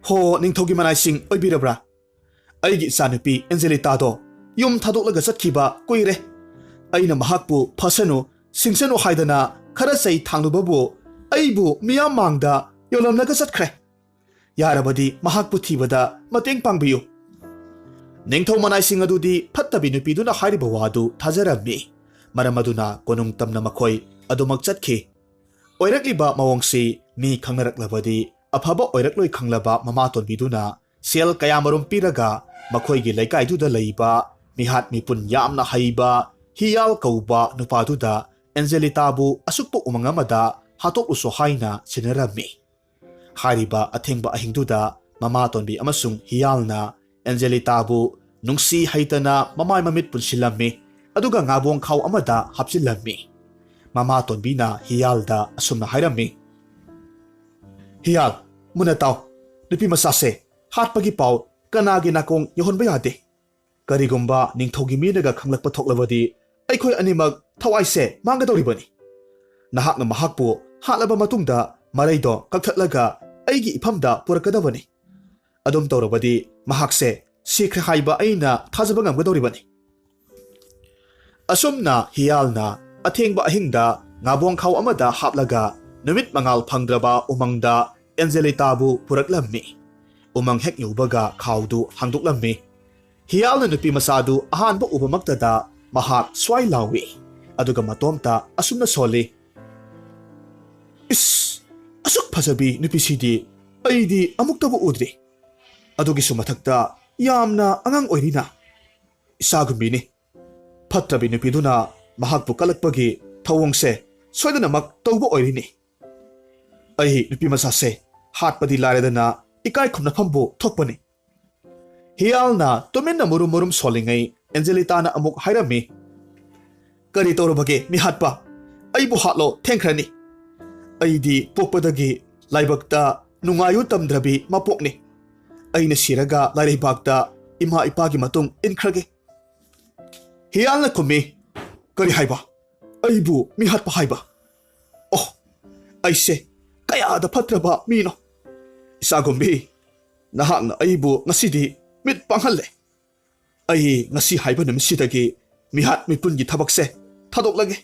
"ꯍꯣ ꯅꯤꯡꯊꯧꯒꯤ ꯃꯅꯥꯏꯁꯤꯡ ꯑꯣꯏꯕꯤꯔꯕ꯭ꯔꯥ? ꯑꯩꯒꯤ ꯏꯆꯥꯅꯨꯄꯤ ꯑꯦꯟꯖꯦꯂꯤꯇꯥꯗꯣ ꯌꯨꯝ ꯊꯥꯗꯣꯛꯂꯒ ꯆꯠꯈꯤꯕ ꯀꯨꯏꯔꯦ꯫ ꯑꯩꯅ ꯃꯍꯥꯛꯄꯨ ꯐꯁꯅꯨ ꯁꯤꯡꯁꯅꯨ ꯍꯥꯏꯗꯅ ꯈꯔ ꯆꯩ ꯊꯥꯡꯂꯨꯕꯕꯨ ꯑꯩꯕꯨ ꯃꯤꯌꯥꯝ ꯃꯥꯡꯗ ꯌꯣꯜꯂꯝꯂꯒ ꯆꯠꯈ꯭ꯔꯦ꯫ ꯌꯥꯔꯕꯗꯤ ꯃꯍꯥꯛꯄꯨ ꯊꯤꯕꯗ ꯃꯇꯦꯡ ꯄꯥꯡꯕꯤꯌꯨ." ꯅꯤꯡꯊꯧ ꯃꯅꯥꯏꯁꯤꯡ ꯑꯗꯨꯗꯤ ꯐꯠꯇꯕꯤ ꯅꯨꯄꯤꯗꯨꯅ ꯍꯥꯏꯔꯤꯕ ꯋꯥꯗꯨ ꯊꯥꯖꯔꯝꯃꯤ꯫ ꯃꯔꯝ ꯑꯗꯨꯅ ꯀꯣꯅꯨꯡ ꯇꯝꯅ ꯃꯈꯣꯏ ꯑꯗꯨꯃꯛ ꯆꯠꯈꯤ꯫ ꯑꯣꯏꯔꯛꯂꯤꯕ ꯃꯑꯣꯡꯁꯤ ꯃꯤ ꯈꯪꯅꯔꯛꯂꯕꯗꯤ ꯑꯐꯕ ꯑꯣꯏꯔꯛꯂꯣꯏ ꯈꯪꯂꯕ ꯃꯃꯥꯇꯣꯟꯕꯤꯗꯨꯅ ꯁꯦꯜ ꯀꯌꯥꯃꯔꯨꯝ ꯄꯤꯔꯒ ꯃꯈꯣꯏꯒꯤ ꯂꯩꯀꯥꯏꯗꯨꯗ ꯂꯩꯕ ꯃꯤꯍꯥꯠ ꯃꯤꯄꯨꯟ ꯌꯥꯝꯅ ꯍꯩꯕ ꯍꯤꯌꯥꯜ ꯀꯧꯕ ꯅꯨꯄꯥꯗꯨꯗ ꯑꯦꯟꯖꯦꯂꯤꯇꯥꯕꯨ ꯑꯁꯨꯛꯄ ꯎꯃꯪ ꯑꯃꯗ ꯍꯥꯠꯇꯣꯛꯎꯁꯣ ꯍꯥꯏꯅ ꯁꯤꯟꯅꯔꯝꯃꯤ꯫ ꯍꯥꯏꯔꯤꯕ ꯑꯊꯦꯡꯕ ꯑꯍꯤꯡꯗꯨꯗ ꯃꯃꯥꯇꯣꯟꯕꯤ ꯑꯃꯁꯨꯡ ꯍꯤꯌꯥꯜꯅ ꯑꯦꯟꯖꯦꯂꯤꯇꯥꯕꯨ ꯅꯨꯡꯁꯤ ꯍꯩꯇꯅ ꯃꯃꯥꯏ ꯃꯃꯤꯠ ꯄꯨꯟꯁꯤꯜꯂꯝꯃꯤ ꯑꯗꯨꯒ ꯉꯥꯕꯣꯡ ꯈꯥꯎ ꯑꯃꯗ ꯍꯥꯞꯆꯤꯜꯂꯝꯃꯤ꯫ ꯃꯃꯥꯇꯣꯟꯕꯤꯅ ꯍꯤꯌꯥꯜꯗ ꯑꯁꯨꯝꯅ ꯍꯥꯏꯔꯝꯃꯤ, "ꯍꯤꯌꯥꯜ, ꯃꯨꯟꯅ ꯇꯥꯎ, ꯅꯨꯄꯤ ꯃꯆꯥꯁꯦ ꯍꯥꯠꯄꯒꯤ ꯄꯥꯎ ꯀꯅꯥꯒꯤ ꯅꯥꯀꯣꯡ ꯌꯧꯍꯟꯕ ꯌꯥꯗꯦ꯫ ꯀꯔꯤꯒꯨꯝꯕ ꯅꯤꯡꯊꯧꯒꯤ ꯃꯤꯅꯒ ꯈꯪꯂꯛꯄ ꯊꯣꯛꯂꯕꯗꯤ ꯑꯩꯈꯣꯏ ꯑꯅꯤꯃꯛ ꯊꯋꯥꯏꯁꯦ ꯃꯥꯡꯒꯗꯧꯔꯤꯕꯅꯤ꯫ ꯅꯍꯥꯛꯅ ꯃꯍꯥꯛꯄꯨ ꯍꯥꯠꯂꯕ ꯃꯇꯨꯡꯗ ꯃꯔꯩꯗꯣ ꯀꯛꯊꯠꯂꯒ ꯑꯩꯒꯤ ꯏꯐꯝꯗ ꯄꯨꯔꯛꯀꯗꯕꯅꯤ꯫ ꯑꯗꯨꯝ ꯇꯧꯔꯕꯗꯤ ꯃꯍꯥꯛꯁꯦ ꯁꯤꯈ꯭ꯔꯦ ꯍꯥꯏꯕ ꯑꯩꯅ ꯊꯥꯖꯕ ꯉꯝꯒꯗꯧꯔꯤꯕꯅꯤ." ꯑꯁꯨꯝꯅ ꯍꯤꯌꯥꯜꯅ ꯑꯊꯦꯡꯕ ꯑꯍꯤꯡꯗ ꯉꯥꯕꯣꯡꯈꯥꯎ ꯑꯃꯗ ꯍꯥꯞꯂꯒ ꯅꯨꯃꯤꯠ ꯃꯉꯥꯜ ꯐꯪꯗ꯭ꯔꯕ ꯎꯃꯪꯗ ꯑꯦꯟꯖꯦꯂꯤꯇꯥꯕꯨ ꯄꯨꯔꯛꯂꯝꯃꯤ꯫ ꯎꯃꯪ ꯍꯦꯛ ꯌꯧꯕꯒ ꯈꯥꯎꯗꯨ ꯍꯥꯡꯗꯣꯛꯂꯝꯃꯤ꯫ ꯍꯤꯌꯥꯜꯅ ꯅꯨꯄꯤ ꯃꯆꯥꯗꯨ ꯑꯍꯥꯟꯕ ꯎꯕꯃꯛꯇꯗ ꯃꯍꯥꯛ ꯁ꯭ꯋꯥꯏ ꯂꯥꯎꯏ ꯑꯗꯨꯒ ꯃꯇꯣꯝꯇ ꯑꯁꯨꯝꯅ ꯁꯣꯜꯂꯤ, "ꯏꯁ, ꯑꯁꯨꯛ ꯐꯖꯕꯤ ꯅꯨꯄꯤꯁꯤꯗꯤ ꯑꯩꯗꯤ ꯑꯃꯨꯛꯇꯕꯨ ꯎꯗ꯭ꯔꯤ꯫ ꯑꯗꯨꯒꯤꯁꯨ ꯃꯊꯛꯇ ꯌꯥꯝꯅ ꯑꯉꯥꯡ ꯑꯣꯏꯔꯤꯅ꯫ ꯏꯆꯥꯒꯨꯝꯕꯤꯅꯤ꯫ ꯐꯠꯇ꯭ꯔꯕꯤ ꯅꯨꯄꯤꯗꯨꯅ ꯃꯍꯥꯛꯄꯨ ꯀꯜꯂꯛꯄꯒꯤ ꯊꯧꯑꯣꯡꯁꯦ ꯁꯣꯏꯗꯅꯃꯛ ꯇꯧꯕ ꯑꯣꯏꯔꯤꯅꯤ꯫ ꯑꯩ ꯅꯨꯄꯤ ꯃꯆꯥꯁꯦ ꯍꯥꯠꯄꯗꯤ ꯂꯥꯏꯔꯗꯅ ꯏꯀꯥꯏ ꯈꯨꯝꯅꯐꯝꯕꯨ ꯊꯣꯛꯄꯅꯤ." ꯍꯤꯌꯥꯜꯅ ꯇꯨꯃꯤꯟꯅ ꯃꯨꯔꯨꯝ ꯃꯨꯔꯨꯝ ꯁꯣꯜꯂꯤꯉꯩ ꯑꯦꯟꯖꯦꯂꯤꯇꯥꯅ ꯑꯃꯨꯛ ꯍꯥꯏꯔꯝꯃꯤ, "ꯀꯔꯤ ꯇꯧꯔꯕꯒꯦ ꯃꯤꯍꯥꯠꯄ? ꯑꯩꯕꯨ ꯍꯥꯠꯂꯣ ꯊꯦꯡꯈ꯭ꯔꯅꯤ꯫ ꯑꯩꯗꯤ ꯄꯣꯛꯄꯗꯒꯤ ꯂꯥꯏꯕꯛꯇ ꯅꯨꯡꯉꯥꯏꯌꯨ ꯇꯝꯗ꯭ꯔꯕꯤ ꯃꯄꯣꯛꯅꯤ꯫ ꯑꯩꯅ ꯁꯤꯔꯒ ꯂꯥꯏꯔꯩꯕꯥꯛꯇ ꯏꯃꯥ ꯏꯄꯥꯒꯤ ꯃꯇꯨꯡ ꯏꯟꯈ꯭ꯔꯒꯦ." ꯍꯤꯌꯥꯜꯅ ꯈꯨꯝꯃꯤ, "ꯀꯔꯤ ꯍꯥꯏꯕ? ꯑꯩꯕꯨ ꯃꯤꯍꯥꯠꯄ ꯍꯥꯏꯕ? ꯑꯣ, ꯑꯩꯁꯦ ꯀꯌꯥꯗ ꯐꯠꯇ꯭ꯔꯕ ꯃꯤꯅꯣ! ꯏꯆꯥꯒꯨꯝꯕꯤ, ꯅꯍꯥꯛꯅ ꯑꯩꯕꯨ ꯉꯁꯤꯗꯤ ꯃꯤꯠ ꯄꯥꯡꯍꯜꯂꯦ꯫ ꯑꯩ ꯉꯁꯤ ꯍꯥꯏꯕ ꯅꯨꯃꯤꯠꯁꯤꯗꯒꯤ ꯃꯤꯍꯥꯠ ꯃꯤꯄꯨꯟꯒꯤ ꯊꯕꯛꯁꯦ ꯊꯥꯗꯣꯛꯂꯒꯦ꯫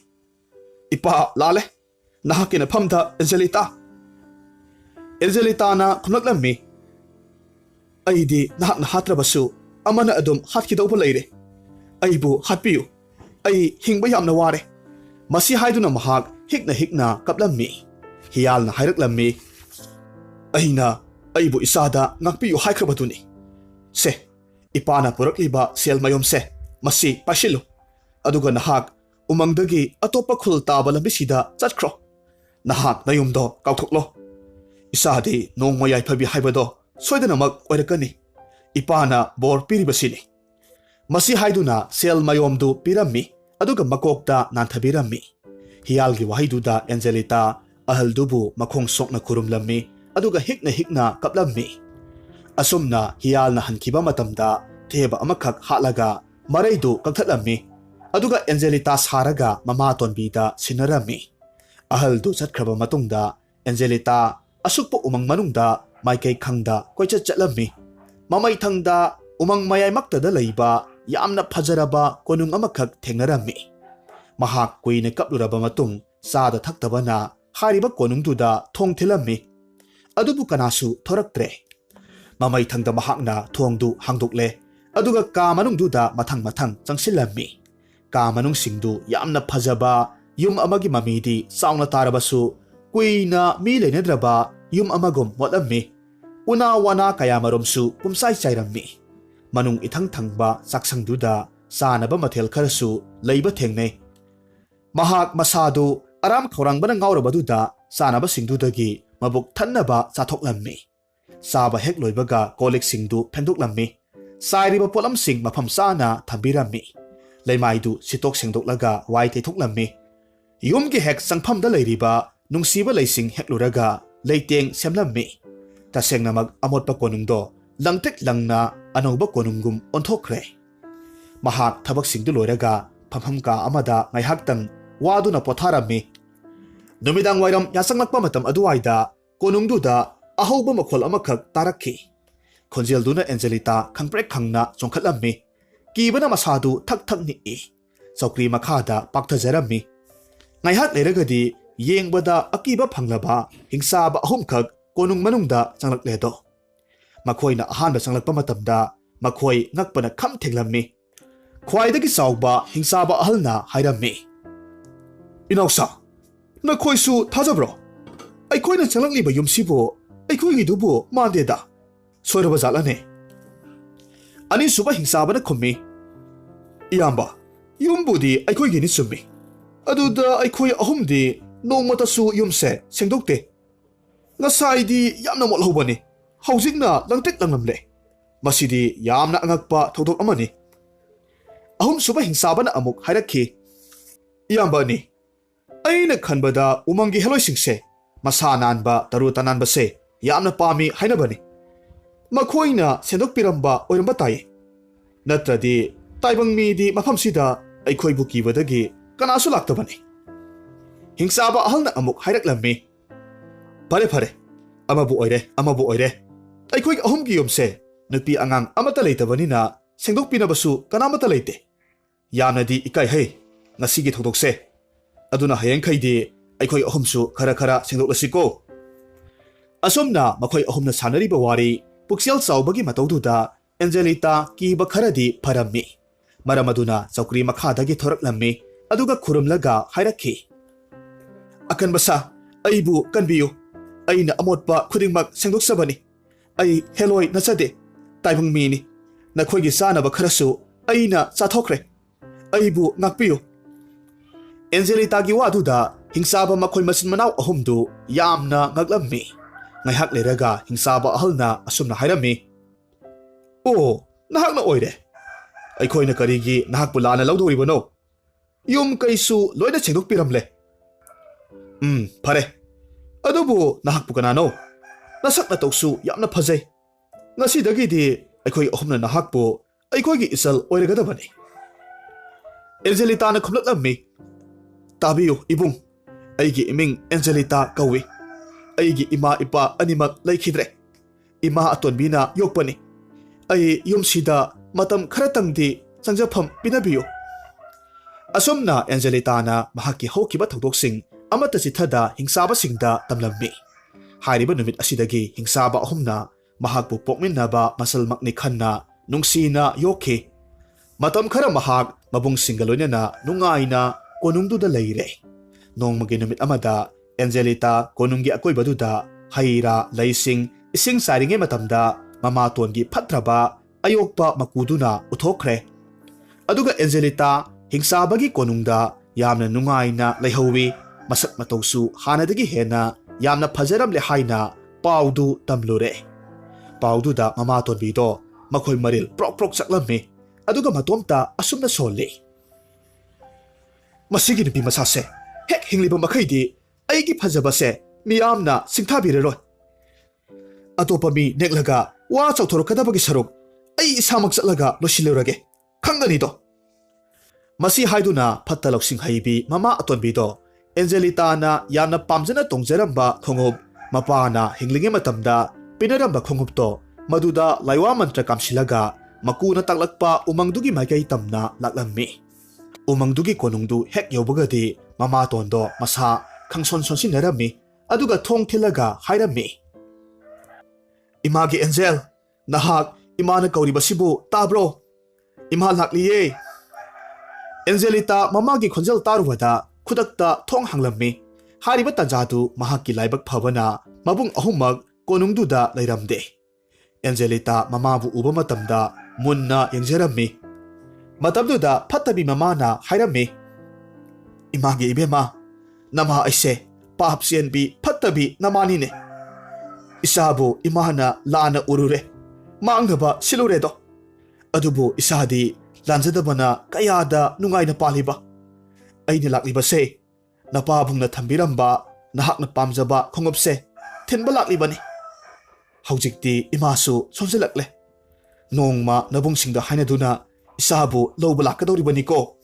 Ipa lale, nahakina pamda Angelita. Angelita na kumlaklammi. Aidi nahak na hatrabasu, amana adum hatkidaupa leire. Aibu hatpiyu. Ai hingba yamna ware. Masi haiduna mahak hikna kaplammi. Hiyal na hairaklammi. Aina aibu isada ngakpiyu haikrabatuni. Se, ipana purakliba sel mayom se, masi pashilu. Aduga nahak umangdagi atopa khul taba lambisida chatkro. Nahak nayumdo kauthuklo. Isadi nongmayay phabi haibado soidanamak oirakani. Ipana bor piribasini. Masi haiduna sel mayomdu pirammi. Aduga makokta nanthabirammi. Hiyalgi wahaiduda Angelita ahaldubu makhong sokna kurumlammi. Aduga hikna kaplammi. Asumna hiyalna hankiba matamda teba amakhak halaga maraidu kakthatlammi. Aduga Angelita saraga mama tonbida sinarami. Ahaldu chatkraba matungda Angelita asukpo umang manungda maikay khangda koichat chatlammi. Mamay thangda umang mayay maktada layba yamna phajaraba konung amakhak thengnarami. Mahak kuina kapluraba matung sada thaktabana hariba konungduda thongthilammi. Adubu kanasu thoraktre. Mamay thangda mahakna thongdu hangdukle. Aduga ka manungduda mathang changsillammi. Ka manungsingdu yamna phajaba yum amagi mamidi saungna tarabasu kuina mi lenedraba yum amagom motlammi. Una wana kayamaromsu pumsai chairammi. Manung ithang thangba saksangduda sanaba mathel kharasu leiba thengnei. Mahak masadu aram khaurangbana ngaurabaduda sanaba singdudagi mabuk thannaba chathoklammi. Saba hek loibaga kolik singdu phenduklammi. Sairiba polam sing mafam sana thambirammi. Leimaidu sitok sengdoklaga wai teithoklammi. Yumgi hek sangphamda leiriba nungsiba leising hekluraga leiteng semlammi. Tasengna mag amotpa konungdo langtek langna anauba konunggum onthokre. Mahak thabak singdu loiraga phamhamka amada ngaihaktang waduna potharammi. Numidang wairam yasanglakpa matam aduwaida konungduda ahauba makhol amakhak tarakhi. Khonjelduna Angelita khangprek khangna chongkhatlammi. Kibana masadu thak ni. Saukri makhada pakthajarammi. Ngaihak leiragadi yengbada akiba phanglaba hingchaba ahumkhak konung manungda changlakledo. Makhoina ahanba changlakpa matamda makhoi ngakpana kham thenglammi. Khwaidagi chawba hingchaba ahalna hairammi. Inausa, nakhoisu thajabro. Aikhoina changlakliba yumsibo aikhoigidubu mandeda. Soiraba jalane. Ani suba hingchabana khummi. Iyamba, yumbudi aikhoigini chummi. Aduda aikhoi ahumdi nongmatasu yumse sengdokte. Ngasaidi yamna motlhobani. Haujikna langtek langlamle. Masidi yamna angakpa thodok amani. Ahum suba hingchabana amuk hairakhi. Iyamba ni. Aina khanbada umangi heloi singse masa nanba taru tananba se yamna pami hainabani. Makhoina sendokpiramba oiramba tai. Natradi taibang midi mafamsida aikhoibu kibadagi kanasu laktabani. Hingchaba ahalna amuk hairaklammi. Pare. Amabu oire. Aikhoig ahumgi yumse nupi angang amata leitabani na sendokpinabasu kanamata leite. Yamnadi ikai hei ngasigi thodokse. Aduna hayengkhaidi aikhoi ahumsu khara sengdoklasiko. Asomna makhoi ahumna sanariba wari puksel chawbagi mataududa Angelita kiba kharadi pharammi. Maramaduna chaukri makhadagi thoraklammi. Aduga khurumlaga hairakhi. Akanbasa aibu kanbiyu. Aina amotpa khudingmak sengdoksabani. Ai Helloi nachade. Taibang mini. Nakhoigi sanaba kharasu aina chathokre. Aibu ngakpiyu. Angelita gi waduda hingchaba makhoi masin manaw ahumdu yamna ngaklammi. Ngaihak leiraga hingchaba ahalna asumna hairammi. Oh, nahakna oire. Aikhoina karigi nahakpu lana laudoribano. Yum kaisu loina sengdokpiramle. Pare. Adubu nahakpu kanano. Nasakna toksu yamna phajai. Ngasidagidi aikhoi ahumna nahakpu aikhoigi isal oiregadabani. Angelita na khumlatlammi. Tabiyo ibung. Aigi iming Angelita kawi. Aigi ima ipa animak laikhidre. Ima atonbina yokpani. Ai yumsida matam kharatangdi changjafam pinabiyo. ꯑꯁꯨꯝꯅ ꯑꯦꯟꯖꯦꯂꯤꯇꯥꯅ ꯃꯍꯥꯛꯀꯤ ꯍꯧꯈꯤꯕ ꯊꯧꯗꯣꯛꯁꯤꯡ ꯑꯃꯠꯇ ꯆꯤꯊꯗ ꯍꯤꯡꯆꯥꯕꯁꯤꯡꯗ ꯇꯝꯂꯝꯃꯤ꯫ ꯍꯥꯏꯔꯤꯕ ꯅꯨꯃꯤꯠ ꯑꯁꯤꯗꯒꯤ ꯍꯤꯡꯆꯥꯕ ꯑꯍꯨꯝꯅ ꯃꯍꯥꯛꯄꯨ ꯄꯣꯛꯃꯤꯟꯅꯕ ꯃꯁꯜꯃꯛꯅꯤ ꯈꯟꯅ ꯅꯨꯡꯁꯤꯅ ꯌꯣꯛꯈꯤ꯫ ꯃꯇꯝ ꯈꯔ ꯃꯍꯥꯛ ꯃꯕꯨꯡꯁꯤꯡꯒ ꯂꯣꯏꯅꯅ ꯅꯨꯡꯉꯥꯏꯅ ꯀꯣꯅꯨꯡꯗꯨꯗ ꯂꯩꯔꯦ꯫ ꯅꯣꯡꯃꯒꯤ ꯅꯨꯃꯤꯠ ꯑꯃꯗ ꯑꯦꯟꯖꯦꯂꯤꯇꯥ ꯀꯣꯅꯨꯡꯒꯤ ꯑꯀꯣꯏꯕꯗꯨꯗ ꯍꯩ ꯔꯥ ꯂꯩꯁꯤꯡ ꯏꯁꯤꯡ ꯆꯥꯏꯔꯤꯉꯩ ꯃꯇꯝꯗ ꯃꯃꯥꯇꯣꯟꯒꯤ ꯐꯠꯇ꯭ꯔꯕ ꯑꯌꯣꯛꯄ ꯃꯀꯨꯗꯨꯅ ꯎꯠꯊꯣꯛꯈ꯭ꯔꯦ꯫ ꯑꯗꯨꯒ ꯑꯦꯟꯖꯦꯂꯤꯇꯥ ꯍꯤꯡꯆꯥꯕꯒꯤ ꯀꯣꯅꯨꯡꯗ ꯌꯥꯝꯅ ꯅꯨꯡꯉꯥꯏꯅ ꯂꯩꯍꯧꯋꯤ꯫ ꯃꯁꯛ ꯃꯇꯧꯁꯨ ꯍꯥꯟꯅꯗꯒꯤ ꯍꯦꯟꯅ ꯌꯥꯝꯅ ꯐꯖꯔꯝꯂꯦ ꯍꯥꯏꯅ ꯄꯥꯎꯗꯨ ꯇꯝꯂꯨꯔꯦ꯫ ꯄꯥꯎꯗꯨꯗ ꯃꯃꯥꯇꯣꯟꯕꯤꯗꯣ ꯃꯈꯣꯏ ꯃꯔꯤꯜ ꯄ꯭ꯔꯣꯛ ꯄ꯭ꯔꯣꯛ ꯆꯠꯂꯝꯃꯤ꯫ ꯑꯗꯨꯒ ꯃꯇꯣꯝꯇ ꯑꯁꯨꯝꯅ ꯁꯣꯜꯂꯤ, ꯃꯁꯤꯒꯤ ꯅꯨꯄꯤ ꯃꯆꯥꯁꯦ ꯍꯦꯛ ꯍꯤꯡꯂꯤꯕ ꯃꯈꯩꯗꯤ ꯑꯩꯒꯤ ꯐꯖꯕꯁꯦ ꯃꯤꯌꯥꯝꯅ ꯁꯤꯡꯊꯥꯕꯤꯔꯔꯣꯏ꯫ ꯑꯇꯣꯞꯄ ꯃꯤ ꯅꯦꯛꯂꯒ ꯋꯥ ꯆꯥꯎꯊꯣꯔꯛꯀꯗꯕꯒꯤ ꯁꯔꯨꯛ ꯑꯩ ꯏꯁꯥꯃꯛ ꯆꯠꯂꯒ ꯂꯣꯏꯁꯤꯜꯂꯨꯔꯒꯦ, ꯈꯪꯒꯅꯤꯗꯣ꯫ ꯃꯁꯤ ꯍꯥꯏꯗꯨꯅ ꯐꯠꯇ ꯂꯧꯁꯤꯡ ꯍꯩꯕꯤ ꯃꯃꯥ ꯑꯇꯣꯟꯕꯤꯗꯣ ꯑꯦꯟꯖꯦꯂꯤꯇꯥꯅ ꯌꯥꯝꯅ ꯄꯥꯝꯖꯅ ꯇꯣꯡꯖꯔꯝꯕ ꯈꯣꯡꯎꯞ, ꯃꯄꯥꯅ ꯍꯤꯡꯂꯤꯉꯩ ꯃꯇꯝꯗ ꯄꯤꯅꯔꯝꯕ ꯈꯣꯡꯎꯞꯇꯣ ꯃꯗꯨꯗ ꯂꯥꯏꯋꯥ ꯃꯟꯇ꯭ꯔ ꯀꯥꯝꯁꯤꯜꯂꯒ ꯃꯀꯨꯅ ꯇꯥꯛꯂꯛꯄ ꯎꯃꯪꯗꯨꯒꯤ ꯃꯥꯏꯀꯩ ꯇꯝꯅ ꯂꯥꯛꯂꯝꯃꯤ꯫ ꯎꯃꯪꯗꯨꯒꯤ ꯀꯣꯅꯨꯡꯗꯨ ꯍꯦꯛ ꯌꯧꯕꯒꯗꯤ ꯃꯃꯥꯇꯣꯟꯗꯣ ꯃꯁꯥ ꯈꯪꯁꯣꯟ ꯁꯣꯟꯁꯤꯟꯅꯔꯝꯃꯤ꯫ ꯑꯗꯨꯒ ꯊꯣꯡ ꯊꯤꯜꯂꯒ ꯍꯥꯏꯔꯝꯃꯤ, ꯏꯃꯥꯒꯤ ꯑꯦꯟꯖꯦꯜ, ꯅꯍꯥꯛ ꯏꯃꯥꯅ ꯀꯧꯔꯤꯕꯁꯤꯕꯨ ꯇꯥꯕ꯭ꯔꯣ? ꯏꯃꯥ ꯂꯥꯛꯂꯤꯌꯦ꯫ ꯑꯦꯟꯖꯦꯂꯤꯇꯥ ꯃꯃꯥꯒꯤ ꯈꯣꯟꯖꯦꯜ ꯇꯥꯔꯨꯕꯗ ꯈꯨꯗꯛꯇ ꯊꯣꯡ ꯍꯥꯡꯂꯝꯃꯤ꯫ ꯍꯥꯏꯔꯤꯕ ꯇꯥꯟꯖꯥꯗꯨ ꯃꯍꯥꯛꯀꯤ ꯂꯥꯏꯕꯛ ꯐꯕꯅ ꯃꯕꯨꯡ ꯑꯍꯨꯝꯃꯛ ꯀꯣꯅꯨꯡꯗꯨꯗ ꯂꯩꯔꯝꯗꯦ꯫ ꯑꯦꯟꯖꯦꯂꯤꯇꯥ ꯃꯃꯥꯕꯨ ꯎꯕ ꯃꯇꯝꯗ ꯃꯨꯟꯅ ꯌꯦꯡꯖꯔꯝꯃꯤ꯫ ꯃꯇꯝꯗꯨꯗ ꯐꯠꯇꯕꯤ ꯃꯃꯥꯅ ꯍꯥꯏꯔꯝꯃꯤ, ꯏꯃꯥꯒꯤ ꯏꯕꯦꯝꯃ, ꯅꯃꯥ ꯑꯩꯁꯦ ꯄꯥꯞ ꯆꯦꯟꯕꯤ ꯐꯠꯇꯕꯤ ꯅꯃꯥꯅꯤꯅꯦ꯫ ꯏꯆꯥꯕꯨ ꯏꯃꯥꯅ ꯂꯥꯟꯅ ꯎꯔꯨꯔꯦ, ꯃꯥꯡꯅꯕ ꯁꯤꯜꯂꯨꯔꯦꯗꯣ꯫ ꯑꯗꯨꯕꯨ ꯏꯆꯥꯗꯤ ꯂꯥꯟꯖꯗꯕꯅ ꯀꯌꯥꯗ ꯅꯨꯡꯉꯥꯏꯅ ꯄꯥꯜꯂꯤꯕ꯫ ꯑꯩꯅ ꯂꯥꯛꯂꯤꯕꯁꯦ ꯅꯄꯥꯕꯨꯡꯅ ꯊꯝꯕꯤꯔꯝꯕ ꯅꯍꯥꯛꯅ ꯄꯥꯝꯖꯕ ꯈꯣꯡꯎꯞꯁꯦ ꯊꯤꯟꯕ ꯂꯥꯛꯂꯤꯕꯅꯤ꯫ ꯍꯧꯖꯤꯛꯇꯤ ꯏꯃꯥꯁꯨ ꯁꯣꯟꯖꯤꯜꯂꯛꯂꯦ꯫ ꯅꯣꯡꯃ ꯅꯕꯨꯡꯁꯤꯡꯗ ꯍꯥꯏꯅꯗꯨꯅ ꯏꯆꯥꯕꯨ ꯂꯧꯕ ꯂꯥꯛꯀꯗꯧꯔꯤꯕꯅꯤꯀꯣ꯫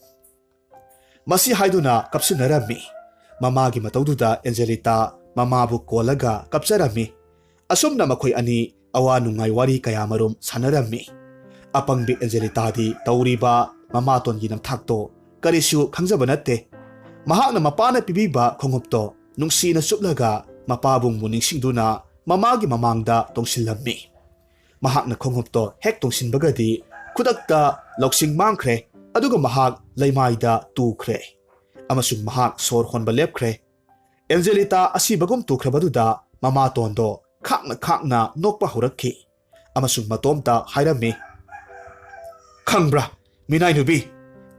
ꯃꯁꯤ ꯍꯥꯏꯗꯨꯅ ꯀꯞꯁꯤꯟꯅꯔꯝꯃꯤ꯫ ꯃꯃꯥꯒꯤ ꯃꯇꯧꯗꯨꯗ ꯑꯦꯟꯖꯦꯂꯤꯇꯥ ꯃꯃꯥꯕꯨ ꯀꯣꯜꯂꯒ ꯀꯞꯆꯔꯝꯃꯤ꯫ ꯑꯁꯨꯝꯅ ꯃꯈꯣꯏ ꯑꯅꯤ ꯑꯋꯥ ꯅꯨꯡꯉꯥꯏ ꯋꯥꯔꯤ ꯀꯌꯥꯃꯔꯨꯝ ꯁꯥꯟꯅꯔꯝꯃꯤ꯫ ꯑꯄꯪꯕꯤ ꯑꯦꯟꯖꯦꯂꯤꯇꯥꯗꯤ ꯇꯧꯔꯤꯕ ꯃꯃꯥꯇꯣꯟꯒꯤ ꯅꯝꯊꯥꯛꯇꯣ ꯀꯔꯤꯁꯨ ꯈꯪꯖꯕ ꯅꯠꯇꯦ꯫ ꯃꯍꯥꯛꯅ ꯃꯄꯥꯅ ꯄꯤꯕꯤꯕ ꯈꯣꯡꯎꯞꯇꯣ ꯅꯨꯡꯁꯤꯅ ꯆꯨꯞꯂꯒ ꯃꯄꯥꯕꯨꯡꯕꯨ ꯅꯤꯡꯁꯤꯡꯗꯨꯅ ꯃꯃꯥꯒꯤ ꯃꯃꯥꯡꯗ ꯇꯣꯡꯁꯤꯜꯂꯝꯃꯤ꯫ ꯃꯍꯥꯛꯅ ꯈꯣꯡꯎꯞꯇꯣ ꯍꯦꯛ ꯇꯣꯡꯁꯤꯟꯕꯒꯗꯤ ꯈꯨꯗꯛꯇ ꯂꯧꯁꯤꯡ ꯃꯥꯡꯈ꯭ꯔꯦ꯫ ꯑꯗꯨꯒ ꯃꯍꯥꯛ ꯂꯩꯃꯥꯏꯗ ꯇꯨꯈ꯭ꯔꯦ ꯑꯃꯁꯨꯡ ꯃꯍꯥꯛ ꯁꯣꯔ ꯍꯣꯟꯕ ꯂꯦꯞꯈ꯭ꯔꯦ꯫ ꯑꯦꯟꯖꯦꯂꯤꯇꯥ ꯑꯁꯤꯕꯒꯨꯝ ꯇꯨꯈ꯭ꯔꯕꯗꯨꯗ ꯃꯃꯥꯇꯣꯟꯗꯣ ꯈꯥꯛꯅ ꯈꯥꯛꯅ ꯅꯣꯛꯄ ꯍꯧꯔꯛꯈꯤ ꯑꯃꯁꯨꯡ ꯃꯇꯣꯝꯇ ꯍꯥꯏꯔꯝꯃꯤ, ꯈꯪꯕ꯭ꯔꯥ ꯃꯤꯅꯥꯏ ꯅꯨꯕꯤ,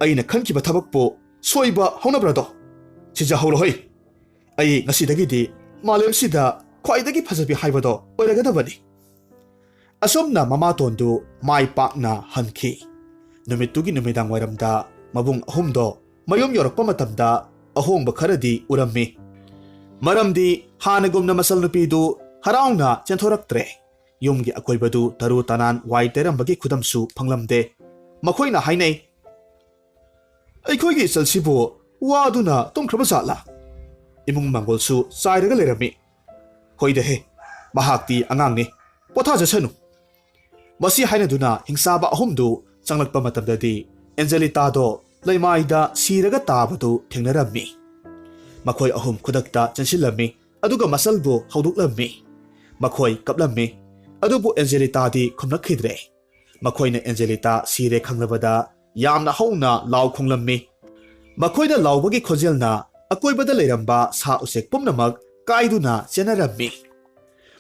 ꯑꯩꯅ ꯈꯟꯈꯤꯕ ꯊꯕꯛꯄꯨ ꯁꯣꯏꯕ ꯍꯧꯅꯕ꯭ꯔꯥꯗꯣ? ꯁꯤꯖꯍꯧꯔꯣꯍꯩ, ꯑꯩ ꯉꯁꯤꯗꯒꯤꯗꯤ ꯃꯥꯂꯦꯝꯁꯤꯗ ꯈ꯭ꯋꯥꯏꯗꯒꯤ ꯐꯖꯕꯤ ꯍꯥꯏꯕꯗꯣ ꯑꯣꯏꯔꯒꯗꯕꯅꯤ꯫ ꯑꯁꯨꯝꯅ ꯃꯃꯥꯇꯣꯟꯗꯨ ꯃꯥꯏ ꯄꯥꯛꯅ ꯍꯟꯈꯤ꯫ ꯅꯨꯃꯤꯠꯇꯨꯒꯤ ꯅꯨꯃꯤꯗꯥꯡ ꯋꯥꯏꯔꯝꯗ ꯃꯕꯨꯡ ꯑꯍꯨꯝꯗꯣ ꯃꯌꯨꯝ ꯌꯧꯔꯛꯄ ꯃꯇꯝꯗ ꯑꯍꯣꯡꯕ ꯈꯔꯗꯤ ꯎꯔꯝꯃꯤ꯫ ꯃꯔꯝꯗꯤ ꯍꯥꯟꯅꯒꯨꯝꯅ ꯃꯆꯜ ꯅꯨꯄꯤꯗꯨ ꯍꯔꯥꯎꯅ ꯆꯦꯟꯊꯣꯔꯛꯇ꯭ꯔꯦ꯫ ꯌꯨꯝꯒꯤ ꯑꯀꯣꯏꯕꯗꯨ ꯇꯔꯨ ꯇꯅꯥꯟ ꯋꯥꯏ ꯇꯩꯔꯝꯕꯒꯤ ꯈꯨꯗꯝꯁꯨ ꯐꯪꯂꯝꯗꯦ꯫ ꯃꯈꯣꯏꯅ ꯍꯥꯏꯅꯩ, ꯑꯩꯈꯣꯏꯒꯤ ꯏꯆꯜꯁꯤꯕꯨ ꯋꯥꯗꯨꯅ ꯇꯨꯝꯈ꯭ꯔꯕ ꯖꯥꯠꯂꯥ? ꯏꯃꯨꯡ ꯃꯥꯡꯒꯣꯜꯁꯨ ꯆꯥꯏꯔꯒ ꯂꯩꯔꯝꯃꯤ꯫ ꯍꯣꯏꯗꯍꯦ, ꯃꯍꯥꯛꯇꯤ ꯑꯉꯥꯡꯅꯤ, ꯄꯣꯊꯥꯖꯁꯅꯨ꯫ ꯃꯁꯤ ꯍꯥꯏꯅꯗꯨꯅ ꯍꯤꯡꯆꯥꯕ ꯑꯍꯨꯝꯗꯨ ꯆꯪꯂꯛꯄ ꯃꯇꯝꯗꯗꯤ ꯑꯦꯟꯖꯦꯂꯤꯇꯥꯗꯣ ꯂꯩꯃꯥꯏꯗ ꯁꯤꯔꯒ ꯇꯥꯕꯗꯨ ꯊꯦꯡꯅꯔꯝꯃꯤ꯫ ꯃꯈꯣꯏ ꯑꯍꯨꯝ ꯈꯨꯗꯛꯇ ꯆꯦꯟꯁꯤꯜꯂꯝꯃꯤ ꯑꯗꯨꯒ ꯃꯆꯜꯕꯨ ꯍꯧꯗꯣꯛꯂꯝꯃꯤ꯫ ꯃꯈꯣꯏ ꯀꯞꯂꯝꯃꯤ꯫ ꯑꯗꯨꯕꯨ ꯑꯦꯟꯖꯦꯂꯤꯇꯥꯗꯤ ꯈꯨꯝꯂꯛꯈꯤꯗ꯭ꯔꯦ꯫ ꯃꯈꯣꯏꯅ ꯑꯦꯟꯖꯦꯂꯤꯇꯥ ꯁꯤꯔꯦ ꯈꯪꯂꯕꯗ ꯌꯥꯝꯅ ꯍꯧꯅ ꯂꯥꯎ ꯈꯣꯡꯂꯝꯃꯤ꯫ ꯃꯈꯣꯏꯅ ꯂꯥꯎꯕꯒꯤ ꯈꯣꯟꯖꯦꯜꯅ ꯑꯀꯣꯏꯕꯗ ꯂꯩꯔꯝꯕ ꯁꯥ ꯎꯆꯦꯛ ꯄꯨꯝꯅꯃꯛ ꯀꯥꯏꯗꯨꯅ ꯆꯦꯟꯅꯔꯝꯃꯤ꯫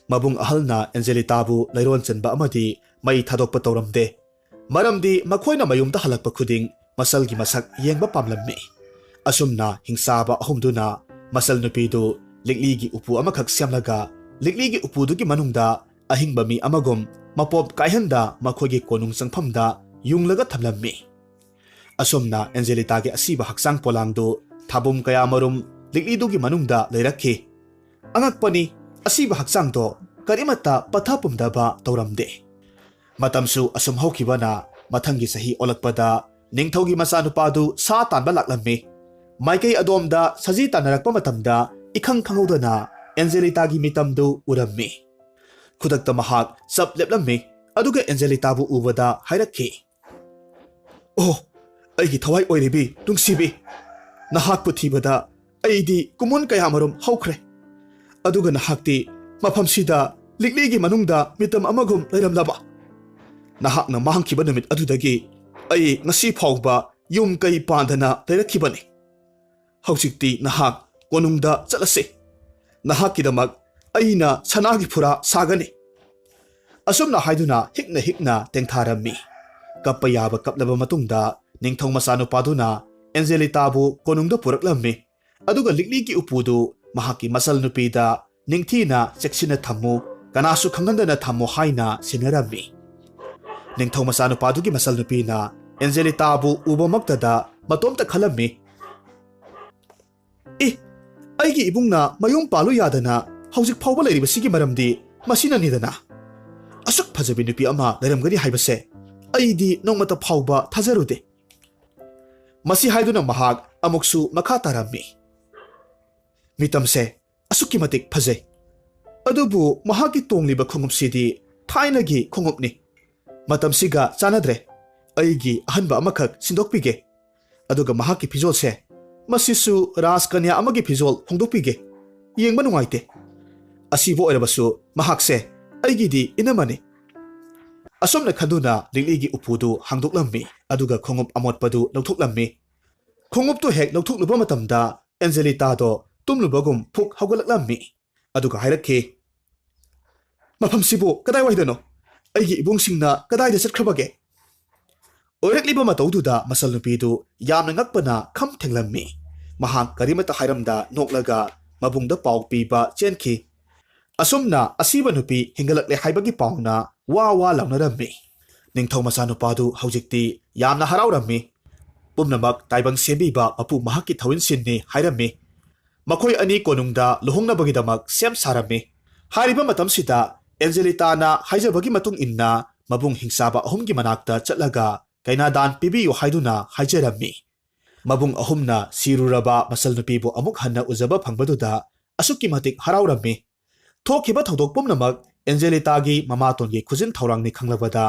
ꯃꯕꯨꯡ ꯑꯍꯜꯅ ꯑꯦꯟꯖꯦꯂꯤꯇꯥꯕꯨ ꯂꯩꯔꯣꯟ ꯆꯟꯕ ꯑꯃꯗꯤ ꯃꯩ ꯊꯥꯗꯣꯛꯄ ꯇꯧꯔꯝꯗꯦ꯫ ꯃꯔꯝꯗꯤ ꯃꯈꯣꯏꯅ ꯃꯌꯨꯝꯗ ꯍꯜꯂꯛꯄ ꯈꯨꯗꯤꯡ ꯃꯆꯜꯒꯤ ꯃꯁꯛ ꯌꯦꯡꯕ ꯄꯥꯝꯂꯝꯃꯤ꯫ ꯑꯁꯨꯝꯅ ꯍꯤꯡꯆꯥꯕ ꯑꯍꯨꯝꯗꯨꯅ ꯃꯆꯜ ꯅꯨꯄꯤꯗꯨ ꯂꯤꯛꯂꯤꯒꯤ ꯎꯄꯨ ꯑꯃꯈꯛ ꯁꯦꯝꯂꯒ ꯂꯤꯛꯂꯤꯒꯤ ꯎꯄꯨꯗꯨꯒꯤ ꯃꯅꯨꯡꯗ ꯑꯍꯤꯡꯕ ꯃꯤ ꯑꯃꯒꯨꯝ ꯃꯄꯣꯞ ꯀꯥꯏꯍꯟꯗ ꯃꯈꯣꯏꯒꯤ ꯀꯣꯅꯨꯡ ꯆꯪꯐꯝꯗ ꯌꯨꯡꯂꯒ ꯊꯝꯂꯝꯃꯤ꯫ ꯑꯁꯨꯝꯅ ꯑꯦꯟꯖꯦꯂꯤꯇꯥꯒꯤ ꯑꯁꯤꯕ ꯍꯛꯆꯥꯡ ꯄꯣꯂꯥꯡꯗꯨ ꯊꯥꯕꯨꯝ ꯀꯌꯥꯃꯔꯨꯝ ꯂꯤꯛꯂꯤꯗꯨꯒꯤ ꯃꯅꯨꯡꯗ ꯂꯩꯔꯛꯈꯤ꯫ ꯑꯉꯛꯄꯅꯤ, ꯑꯁꯤꯕ ꯍꯛꯆꯥꯡꯗꯣ ꯀꯔꯤꯃꯠꯇ ꯄꯠꯊ ꯄꯨꯝꯗꯕ ꯇꯧꯔꯝꯗꯦ꯫ ꯃꯇꯝꯁꯨ ꯑꯁꯨꯝ ꯍꯧꯈꯤꯕꯅ ꯃꯊꯪꯒꯤ ꯆꯍꯤ ꯑꯣꯜꯂꯛꯄꯗ ꯅꯤꯡꯊꯧꯒꯤ ꯃꯆꯥꯅꯨꯄꯥꯗꯨ ꯁꯥ ꯇꯥꯟꯕ ꯂꯥꯛꯂꯝꯃꯤ꯫ ꯃꯥꯏꯀꯩ ꯑꯗꯣꯝꯗ ꯁꯖꯤ ꯇꯥꯟꯅꯔꯛꯄ ꯃꯇꯝꯗ ꯏꯈꯪ ꯈꯪꯍꯧꯗꯅ ꯑꯦꯟꯖꯦꯂꯤꯇꯥꯒꯤ ꯃꯤꯇꯝꯗꯨ ꯎꯔꯝꯃꯤ꯫ ꯈꯨꯗꯛꯇ ꯃꯍꯥꯛ ꯆꯞ ꯂꯦꯞꯂꯝꯃꯤ ꯑꯗꯨꯒ ꯑꯦꯟꯖꯦꯂꯤꯇꯥꯕꯨ ꯎꯕꯗ ꯍꯥꯏꯔꯛꯈꯤ, ꯑꯣ, ꯑꯩꯒꯤ ꯊꯋꯥꯏ ꯑꯣꯏꯔꯤꯕꯤ ꯅꯨꯡꯁꯤꯕꯤ ꯅꯍꯥꯛꯄꯨ ꯊꯤꯕꯗ ꯑꯩꯗꯤ ꯀꯨꯝꯑꯣꯟ ꯀꯌꯥꯃꯔꯨꯝ ꯍꯧꯈ꯭ꯔꯦ ꯑꯗꯨꯒ ꯅꯍꯥꯛꯇꯤ ꯃꯐꯝꯁꯤꯗ ꯂꯤꯛꯂꯤꯒꯤ ꯃꯅꯨꯡꯗ ꯃꯤꯇꯝ ꯑꯃꯒꯨꯝ ꯂꯩꯔꯝꯂꯕ ꯅꯍꯥꯛꯅ ꯃꯥꯡꯈꯤꯕ ꯅꯨꯃꯤꯠ ꯑꯗꯨꯗꯒꯤ ꯑꯩ ꯉꯁꯤ ꯐꯥꯎꯕ ꯌꯨꯝ ꯀꯩ ꯄꯥꯟꯗꯅ ꯂꯩꯔꯛꯈꯤꯕꯅꯤ ꯍꯧꯖꯤꯛꯇꯤ ꯅꯍꯥꯛ ꯀꯣꯅꯨꯡꯗ ꯆꯠꯂꯁꯤ ꯅꯍꯥꯛꯀꯤꯗꯃꯛ ꯑꯩꯅ ꯁꯅꯥꯒꯤ ꯐꯨꯔꯥ ꯁꯥꯒꯅꯤ ꯑꯁꯨꯝꯅ ꯍꯥꯏꯗꯨꯅ ꯍꯤꯛꯅ ꯍꯤꯛꯅ ꯇꯦꯡꯊꯥꯔꯝꯃꯤ ꯀꯞꯄ ꯌꯥꯕ ꯀꯞꯂꯕ ꯃꯇꯨꯡꯗ ꯅꯤꯡꯊꯧ ꯃꯆꯥꯅꯨꯄꯥꯗꯨꯅ ꯑꯦꯟꯖꯦꯂꯤꯇꯥꯕꯨ ꯀꯣꯅꯨꯡꯗ ꯄꯨꯔꯛꯂꯝꯃꯤ ꯑꯗꯨꯒ ꯂꯤꯛꯂꯤꯒꯤ ꯎꯄꯨꯗꯨ ꯃꯍꯥꯛꯀꯤ ꯃꯆꯜ ꯅꯨꯄꯤꯗ ꯅꯤꯡꯊꯤꯅ ꯆꯦꯛꯁꯤꯟꯅ ꯊꯝꯃꯨ ꯀꯅꯥꯁꯨ ꯈꯪꯍꯟꯗꯅ ꯊꯝꯃꯨ ꯍꯥꯏꯅ ꯁꯤꯟꯅꯔꯝꯃꯤ ꯅꯤꯡꯊꯧ ꯃꯆꯥꯅꯨꯄꯥꯗꯨꯒꯤ ꯃꯆꯜ ꯅꯨꯄꯤꯅ ꯑꯦꯟꯖꯦꯂꯤꯇꯥꯕꯨ ꯎꯕꯃꯛꯇꯗ ꯃꯇꯣꯝꯇ ꯈꯜꯂꯝꯃꯤ ꯑꯩꯒꯤ ꯏꯕꯨꯡꯅ ꯃꯌꯨꯝ ꯄꯥꯜꯂꯨ ꯌꯥꯗꯅ ꯍꯧꯖꯤꯛ ꯐꯥꯎꯕ ꯂꯩꯔꯤꯕꯁꯤꯒꯤ ꯃꯔꯝꯗꯤ ꯃꯁꯤꯅꯅꯤꯗꯅ ꯑꯁꯨꯛ ꯐꯖꯕꯤ ꯅꯨꯄꯤ ꯑꯃ ꯂꯩꯔꯝꯒꯅꯤ ꯍꯥꯏꯕꯁꯦ ꯑꯩꯗꯤ ꯅꯣꯡꯃꯇ ꯐꯥꯎꯕ ꯊꯥꯖꯔꯨꯗꯦ ꯃꯁꯤ ꯍꯥꯏꯗꯨꯅ ꯃꯍꯥꯛ ꯑꯃꯨꯛꯁꯨ ꯃꯈꯥ ꯇꯥꯔꯝꯃꯤ ꯃꯤꯇꯝꯁꯦ ꯑꯁꯨꯛꯀꯤ ꯃꯇꯤꯛ ꯐꯖꯩ ꯑꯗꯨꯕꯨ ꯃꯍꯥꯛꯀꯤ ꯇꯣꯡꯂꯤꯕ ꯈꯣꯡꯎꯞꯁꯤꯗꯤ ꯊꯥꯏꯅꯒꯤ ꯈꯣꯡꯎꯞꯅꯤ ꯃꯇꯝꯁꯤꯒ ꯆꯥꯟꯅꯗ꯭ꯔꯦ ꯑꯩꯒꯤ ꯑꯍꯟꯕ ꯑꯃꯈꯛ ꯁꯤꯟꯗꯣꯛꯄꯤꯒꯦ ꯑꯗꯨꯒ ꯃꯍꯥꯛꯀꯤ ꯐꯤꯖꯣꯜꯁꯦ ꯃꯁꯤꯁꯨ ꯔꯥꯖꯀꯟꯌꯥ ꯑꯃꯒꯤ ꯐꯤꯖꯣꯜ ꯍꯣꯡꯗꯣꯛꯄꯤꯒꯦ ꯌꯦꯡꯕ ꯅꯨꯡꯉꯥꯏꯇꯦ ꯑꯁꯤꯕꯨ ꯑꯣꯏꯔꯕꯁꯨ ꯃꯍꯥꯛꯁꯦ ꯑꯩꯒꯤꯗꯤ ꯏꯅꯝꯃꯅꯤ ꯑꯁꯨꯝꯅ ꯈꯟꯗꯨꯅ ꯂꯤꯛꯂꯤꯒꯤ ꯎꯄꯨꯗꯨ ꯍꯥꯡꯗꯣꯛꯂꯝꯃꯤ ꯑꯗꯨꯒ ꯈꯣꯡꯎꯞ ꯑꯃꯣꯠꯄꯗꯨ ꯂꯧꯊꯣꯛꯂꯝꯃꯤ ꯈꯣꯡꯎꯞꯇꯨ ꯍꯦꯛ ꯂꯧꯊꯣꯛꯂꯨꯕ ꯃꯇꯝꯗ ꯑꯦꯟꯖꯦꯂꯤꯇꯥꯗꯣ ꯇꯨꯝꯂꯨꯕꯒꯨꯝ ꯐꯨꯛ ꯍꯧꯒꯠꯂꯛꯂꯝꯃꯤ ꯑꯗꯨꯒ ꯍꯥꯏꯔꯛꯈꯤ ꯃꯐꯝꯁꯤꯕꯨ ꯀꯗꯥꯏꯋꯥꯏꯗꯅꯣ ꯑꯩꯒꯤ ꯏꯕꯨꯡꯁꯤꯡꯅ ꯀꯗꯥꯏꯗ ꯆꯠꯈ꯭ꯔꯕꯒꯦ ꯑꯣꯏꯔꯛꯂꯤꯕ ꯃꯇꯧꯗꯨꯗ ꯃꯆꯜ ꯅꯨꯄꯤꯗꯨ ꯌꯥꯝꯅ ꯉꯛꯄꯅ ꯈꯝ ꯊꯦꯡꯂꯝꯃꯤ ꯃꯍꯥꯛ ꯀꯔꯤꯃꯠꯇ ꯍꯥꯏꯔꯝꯗ ꯅꯣꯛꯂꯒ ꯃꯕꯨꯡꯗ ꯄꯥꯎ ꯄꯤꯕ ꯆꯦꯟꯈꯤ ꯑꯁꯨꯝꯅ ꯑꯁꯤꯕ ꯅꯨꯄꯤ ꯍꯤꯡꯒꯠꯂꯛꯂꯦ ꯍꯥꯏꯕꯒꯤ ꯄꯥꯎꯅ ꯋꯥ ꯋꯥ ꯂꯥꯎꯅꯔꯝꯃꯤ ꯅꯤꯡꯊꯧ ꯃꯆꯥꯅꯨꯄꯥꯗꯨ ꯍꯧꯖꯤꯛꯇꯤ ꯌꯥꯝꯅ ꯍꯔꯥꯎꯔꯝꯃꯤ ꯄꯨꯝꯅꯃꯛ ꯇꯥꯏꯕꯪ ꯁꯦꯝꯕꯤꯕ ꯃꯄꯨ ꯃꯍꯥꯛꯀꯤ ꯊꯧꯏꯟꯁꯤꯟꯅꯤ ꯍꯥꯏꯔꯝꯃꯤ ꯃꯈꯣꯏ ꯑꯅꯤ ꯀꯣꯅꯨꯡꯗ ꯂꯨꯍꯣꯡꯅꯕꯒꯤꯗꯃꯛ ꯁꯦꯝ ꯁꯥꯔꯝꯃꯤ ꯍꯥꯏꯔꯤꯕ ꯃꯇꯝꯁꯤꯗ ꯑꯦꯟꯖꯦꯂꯤꯇꯥꯅ ꯍꯥꯏꯖꯕꯒꯤ ꯃꯇꯨꯡ ꯏꯟꯅ ꯃꯕꯨꯡ ꯍꯤꯡꯆꯥꯕ ꯑꯍꯨꯝꯒꯤ ꯃꯅꯥꯛꯇ ꯆꯠꯂꯒ ꯀꯩꯅꯥꯗꯥꯟ ꯄꯤꯕꯤꯌꯨ ꯍꯥꯏꯗꯨꯅ ꯍꯥꯏꯖꯔꯝꯃꯤ ꯃꯕꯨꯡ ꯑꯍꯨꯝꯅ ꯁꯤꯔꯨꯔꯕ ꯃꯆꯜ ꯅꯨꯄꯤꯕꯨ ꯑꯃꯨꯛ ꯍꯟꯅ ꯎꯖꯕ ꯐꯪꯕꯗꯨꯗ ꯑꯁꯨꯛꯀꯤ ꯃꯇꯤꯛ ꯍꯔꯥꯎꯔꯝꯃꯤ ꯊꯣꯛꯈꯤꯕ ꯊꯧꯗꯣꯛ ꯄꯨꯝꯅꯃꯛ ꯑꯦꯟꯖꯦꯂꯤꯇꯥꯒꯤ ꯃꯃꯥꯇꯣꯟꯒꯤ ꯈꯨꯖꯤꯟ ꯊꯧꯔꯥꯡꯅꯤ ꯈꯪꯂꯕꯗ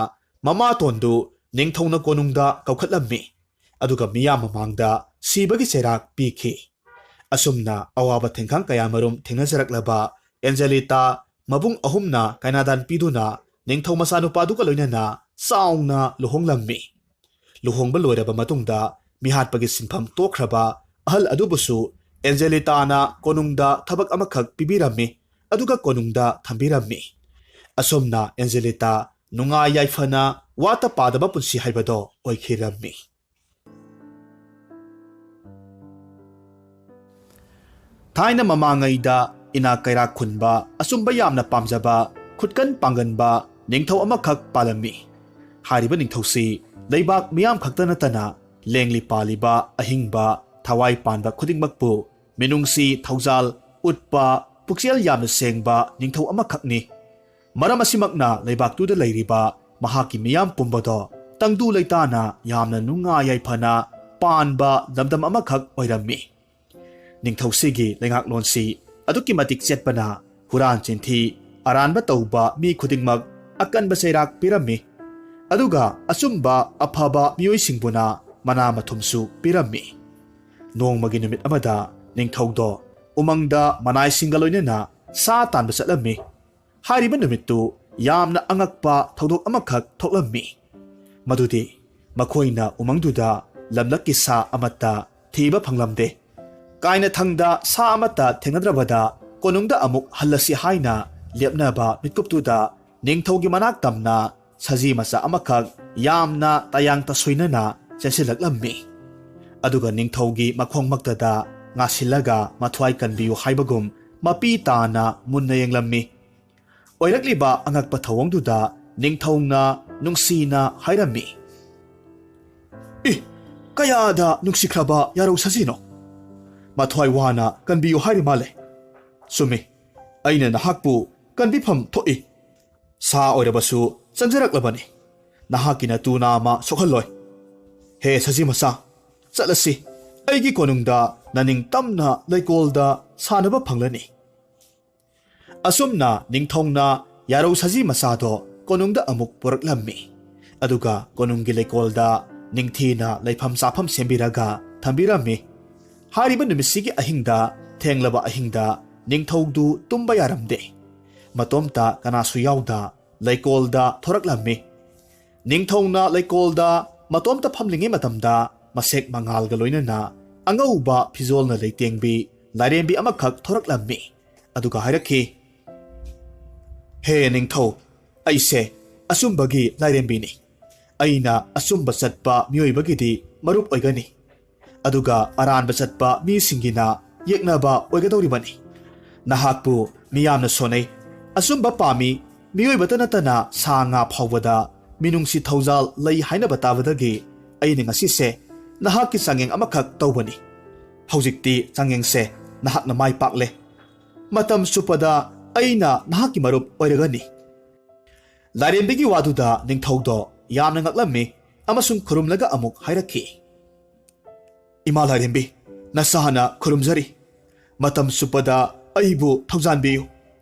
ꯃꯃꯥꯇꯣꯟꯗꯨ ꯅꯤꯡꯊꯧꯅ ꯀꯣꯅꯨꯡꯗ ꯀꯧꯈꯠꯂꯝꯃꯤ ꯑꯗꯨꯒ ꯃꯤꯌꯥꯝ ꯃꯃꯥꯡꯗ ꯁꯤꯕꯒꯤ ꯆꯩꯔꯥꯛ ꯄꯤꯈꯤ ꯑꯁꯨꯝꯅ ꯑꯋꯥꯕ ꯊꯦꯡꯈꯥꯡ ꯀꯌꯥꯃꯔꯨꯝ ꯊꯦꯡꯅꯖꯔꯛꯂꯕ ꯑꯦꯟꯖꯦꯂꯤꯇꯥ ꯃꯕꯨꯡ ꯑꯍꯨꯝꯅ ꯀꯩꯅꯥꯗꯥꯟ ꯄꯤꯗꯨꯅ ꯅꯤꯡꯊꯧ ꯃꯆꯥꯅꯨꯄꯥꯗꯨꯒ ꯂꯣꯏꯅꯅ ꯆꯥꯎꯅ ꯂꯨꯍꯣꯡꯂꯝꯃꯤ ꯂꯨꯍꯣꯡꯕ ꯂꯣꯏꯔꯕ ꯃꯇꯨꯡꯗ ꯃꯤꯍꯥꯠꯄꯒꯤ ꯁꯤꯟꯐꯝ ꯇꯣꯛꯈ꯭ꯔꯕ ꯑꯍꯜ ꯑꯗꯨꯕꯨꯁꯨ ꯑꯦꯟꯖꯦꯂꯤꯇꯥꯅ ꯀꯣꯅꯨꯡꯗ ꯊꯕꯛ ꯑꯃꯈꯛ ꯄꯤꯕꯤꯔꯝꯃꯤ ꯑꯗꯨꯒ ꯀꯣꯅꯨꯡꯗ ꯊꯝꯕꯤꯔꯝꯃꯤ ꯑꯁꯨꯝꯅ ꯑꯦꯟꯖꯦꯂꯤꯇꯥ ꯅꯨꯡꯉꯥꯏ ꯌꯥꯏꯐꯅ ꯋꯥꯠꯇ ꯄꯥꯗꯕ ꯄꯨꯟꯁꯤ ꯍꯥꯏꯕꯗꯣ ꯑꯣꯏꯈꯤꯔꯝꯃꯤ ꯊꯥꯏꯅ ꯃꯃꯥꯡꯉꯩꯗ ꯏꯅꯥꯛ ꯀꯩꯔꯥꯛ ꯈꯨꯟꯕ ꯑꯆꯨꯝꯕ ꯌꯥꯝꯅ ꯄꯥꯝꯖꯕ ꯈꯨꯠꯀꯟ ꯄꯥꯡꯒꯟꯕ ꯅꯤꯡꯊꯧ ꯑꯃꯈꯛ ꯄꯥꯜꯂꯝꯃꯤ ꯍꯥꯏꯔꯤꯕ ꯅꯤꯡꯊꯧꯁꯤ ꯂꯩꯕꯥꯛ ꯃꯤꯌꯥꯝ ꯈꯛꯇ ꯅꯠꯇꯅ ꯂꯦꯡꯂꯤ ꯄꯥꯜꯂꯤꯕ ꯑꯍꯤꯡꯕ ꯊꯋꯥꯏ ꯄꯥꯟꯕ ꯈꯨꯗꯤꯡꯃꯛꯄꯨ ꯃꯤꯅꯨꯡꯁꯤ ꯊꯧꯖꯥꯜ ꯎꯠꯄ ꯄꯨꯛꯆꯦꯜ ꯌꯥꯝꯅ ꯁꯦꯡꯕ ꯅꯤꯡꯊꯧ ꯑꯃꯈꯛꯅꯤ ꯃꯔꯝ ꯑꯁꯤꯃꯛꯅ ꯂꯩꯕꯥꯛꯇꯨꯗ ꯂꯩꯔꯤꯕ ꯃꯍꯥꯛꯀꯤ ꯃꯤꯌꯥꯝ ꯄꯨꯝꯕꯗꯣ ꯇꯪꯗꯨ ꯂꯩꯇꯥꯅ ꯌꯥꯝꯅ ꯅꯨꯡꯉꯥꯏ ꯌꯥꯏꯐꯅ ꯄꯥꯟꯕ ꯂꯝꯗꯝ ꯑꯃꯈꯛ ꯑꯣꯏꯔꯝꯃꯤ ꯅꯤꯡꯊꯧꯁꯤꯒꯤ ꯂꯩꯉꯥꯛꯂꯣꯟꯁꯤ ꯑꯗꯨꯛꯀꯤ ꯃꯇꯤꯛ ꯆꯦꯠꯄꯅ ꯍꯨꯔꯥꯟ ꯆꯤꯟꯊꯤ ꯑꯔꯥꯟꯕ ꯇꯧꯕ ꯃꯤ ꯈꯨꯗꯤꯡꯃꯛ ꯑꯀꯟꯕ ꯆꯩꯔꯥꯛ ꯄꯤꯔꯝꯃꯤ ꯑꯗꯨꯒ ꯑꯆꯨꯝꯕ ꯑꯐꯕ ꯃꯤꯑꯣꯏꯁꯤꯡꯕꯨꯅ ꯃꯅꯥ ꯃꯊꯨꯝꯁꯨ ꯄꯤꯔꯝꯃꯤ ꯅꯣꯡꯃꯒꯤ ꯅꯨꯃꯤꯠ ꯑꯃꯗ ꯅꯤꯡꯊꯧꯗꯣ ꯎꯃꯪꯗ ꯃꯅꯥꯏꯁꯤꯡꯒ ꯂꯣꯏꯅꯅ ꯁꯥ ꯇꯥꯟꯕ ꯆꯠꯂꯝꯃꯤ ꯍꯥꯏꯔꯤꯕ ꯅꯨꯃꯤꯠꯇꯨ ꯌꯥꯝꯅ ꯑꯉꯛꯄ ꯊꯧꯗꯣꯛ ꯑꯃꯈꯛ ꯊꯣꯛꯂꯝꯃꯤ ꯃꯗꯨꯗꯤ ꯃꯈꯣꯏꯅ ꯎꯃꯪꯗꯨꯗ ꯂꯝꯂꯛꯀꯤ ꯁꯥ ꯑꯃꯠꯇ ꯊꯤꯕ ꯐꯪꯂꯝꯗꯦ ꯀꯥꯏꯅꯊꯪꯗ ꯁꯥ ꯑꯃꯠꯇ ꯊꯦꯡꯅꯗ꯭ꯔꯕꯗ ꯀꯣꯅꯨꯡꯗ ꯑꯃꯨꯛ ꯍꯜꯂꯁꯤ ꯍꯥꯏꯅ ꯂꯦꯞꯅꯕ ꯃꯤꯠꯀꯨꯞꯇꯨꯗ ꯅꯤꯡꯊꯧꯒꯤ ꯃꯅꯥꯛ ꯇꯝꯅ ꯁꯖꯤ ꯃꯆꯥ ꯑꯃꯈꯛ ꯌꯥꯝꯅ ꯇꯌꯥꯡ ꯇꯁꯣꯏꯅꯅ ꯆꯦꯟꯁꯤꯜꯂꯛꯂꯝꯃꯤ ꯑꯗꯨꯒ ꯅꯤꯡꯊꯧꯒꯤ ꯃꯈꯣꯡꯃꯛꯇꯗ ꯉꯥꯁꯤꯜꯂꯒ ꯃꯊ꯭ꯋꯥꯏ ꯀꯟꯕꯤꯌꯨ ꯍꯥꯏꯕꯒꯨꯝ ꯃꯄꯤ ꯇꯥꯅ ꯃꯨꯟꯅ ꯌꯦꯡꯂꯝꯃꯤ ꯑꯣꯏꯔꯛꯂꯤꯕ ꯑꯉꯛꯄ ꯊꯧꯑꯣꯡꯗꯨꯗ ꯅꯤꯡꯊꯧꯅ ꯅꯨꯡꯁꯤꯅ ꯍꯥꯏꯔꯝꯃꯤ ꯀꯌꯥꯗ ꯅꯨꯡꯁꯤꯈ꯭ꯔꯕ ꯌꯥꯔꯧ ꯁꯖꯤꯅꯣ ꯃꯊ꯭ꯋꯥꯏ ꯋꯥꯅ ꯀꯟꯕꯤꯌꯨ ꯍꯥꯏꯔꯤ ꯃꯥꯜꯂꯦ ꯆꯨꯝꯃꯤ ꯑꯩꯅ ꯅꯍꯥꯛꯄꯨ ꯀꯟꯕꯤꯐꯝ ꯊꯣꯛꯏ ꯁꯥ ꯑꯣꯏꯔꯕꯁꯨ ꯆꯪꯖꯔꯛꯂꯕꯅꯤ ꯅꯍꯥꯛꯀꯤ ꯅꯇꯨ ꯅꯥꯝꯃ ꯁꯣꯛꯍꯜꯂꯣꯏ ꯍꯦ ꯁꯖꯤ ꯃꯆꯥ ꯆꯠꯂꯁꯤ ꯑꯩꯒꯤ ꯀꯣꯅꯨꯡꯗ ꯅꯅꯤꯡ ꯇꯝꯅ ꯂꯩꯀꯣꯜꯗ ꯁꯥꯟꯅꯕ ꯐꯪꯂꯅꯤ ꯑꯁꯨꯝꯅ ꯅꯤꯡꯊꯧꯅ ꯌꯥꯔꯧ ꯁꯖꯤ ꯃꯆꯥꯗꯣ ꯀꯣꯅꯨꯡꯗ ꯑꯃꯨꯛ ꯄꯨꯔꯛꯂꯝꯃꯤ ꯑꯗꯨꯒ ꯀꯣꯅꯨꯡꯒꯤ ꯂꯩꯀꯣꯜꯗ ꯅꯤꯡꯊꯤꯅ ꯂꯩꯐꯝ ꯆꯥꯐꯝ ꯁꯦꯝꯕꯤꯔꯒ ꯊꯝꯕꯤꯔꯝꯃꯤ꯫ ꯍꯥꯏꯔꯤꯕ ꯅꯨꯃꯤꯠꯁꯤꯒꯤ ꯑꯍꯤꯡꯗ ꯊꯦꯡꯂꯕ ꯑꯍꯤꯡꯗ ꯅꯤꯡꯊꯧꯗꯨ ꯇꯨꯝꯕ ꯌꯥꯔꯝꯗꯦ꯫ ꯃꯇꯣꯝꯇ ꯀꯅꯥꯁꯨ ꯌꯥꯎꯗ ꯂꯩꯀꯣꯜꯗ ꯊꯣꯔꯛꯂꯝꯃꯤ꯫ ꯅꯤꯡꯊꯧꯅ ꯂꯩꯀꯣꯜꯗ ꯃꯇꯣꯝꯇ ꯐꯝꯂꯤꯉꯩ ꯃꯇꯝꯗ ꯃꯁꯦꯛ ꯃꯉꯥꯜꯒ ꯂꯣꯏꯅꯅ ꯑꯉꯧꯕ ꯐꯤꯖꯣꯜꯅ ꯂꯩꯇꯦꯡꯕꯤ ꯂꯥꯏꯔꯦꯝꯕꯤ ꯑꯃꯈꯛ ꯊꯣꯔꯛꯂꯝꯃꯤ꯫ ꯑꯗꯨꯒ ꯍꯥꯏꯔꯛꯈꯤ, "ꯍꯦ ꯅꯤꯡꯊꯧ, ꯑꯩꯁꯦ ꯑꯆꯨꯝꯕꯒꯤ ꯂꯥꯏꯔꯦꯝꯕꯤꯅꯤ꯫ ꯑꯩꯅ ꯑꯆꯨꯝꯕ ꯆꯠꯄ ꯃꯤꯑꯣꯏꯕꯒꯤꯗꯤ ꯃꯔꯨꯞ ꯑꯣꯏꯒꯅꯤ, ꯑꯗꯨꯒ ꯑꯔꯥꯟꯕ ꯆꯠꯄ ꯃꯤꯁꯤꯡꯒꯤꯅ ꯌꯦꯛꯅꯕ ꯑꯣꯏꯒꯗꯧꯔꯤꯕꯅꯤ꯫ ꯅꯍꯥꯛꯄꯨ ꯃꯤꯌꯥꯝꯅ ꯁꯣꯟꯅꯩ, ꯑꯆꯨꯝꯕ ꯄꯥꯝꯃꯤ, ꯃꯤꯑꯣꯏꯕꯇ ꯅꯠꯇꯅ ꯁꯥ ꯉꯥ ꯐꯥꯎꯕꯗ ꯃꯤꯅꯨꯡꯁꯤ ꯊꯧꯖꯥꯜ ꯂꯩ ꯍꯥꯏꯅꯕ ꯇꯥꯕꯗꯒꯤ ꯑꯩꯅ ꯉꯁꯤꯁꯦ ꯅꯍꯥꯛꯀꯤ ꯆꯥꯡꯌꯦꯡ ꯑꯃꯈꯛ ꯇꯧꯕꯅꯤ꯫ ꯍꯧꯖꯤꯛꯇꯤ ꯆꯥꯡꯌꯦꯡꯁꯦ ꯅꯍꯥꯛꯅ ꯃꯥꯏ ꯄꯥꯛꯂꯦ꯫ ꯃꯇꯝ ꯆꯨꯞꯄꯗ ꯑꯩꯅ ꯅꯍꯥꯛꯀꯤ ꯃꯔꯨꯞ ꯑꯣꯏꯔꯒꯅꯤ." ꯂꯥꯏꯔꯦꯝꯕꯤꯒꯤ ꯋꯥꯗꯨꯗ ꯅꯤꯡꯊꯧꯗꯣ ꯌꯥꯝꯅ ꯉꯛꯂꯝꯃꯤ ꯑꯃꯁꯨꯡ ꯈꯨꯔꯨꯝꯂꯒ ꯑꯃꯨꯛ ꯍꯥꯏꯔꯛꯈꯤ, "ꯏꯃꯥ ꯂꯥꯏꯔꯦꯝꯕꯤ, ꯅꯁꯥꯅ ꯈꯨꯔꯨꯝꯖꯔꯤ꯫ ꯃꯇꯝ ꯆꯨꯞꯄꯗ ꯑꯩꯕꯨ ꯊꯧꯖꯥꯟꯕꯤꯌꯨ꯫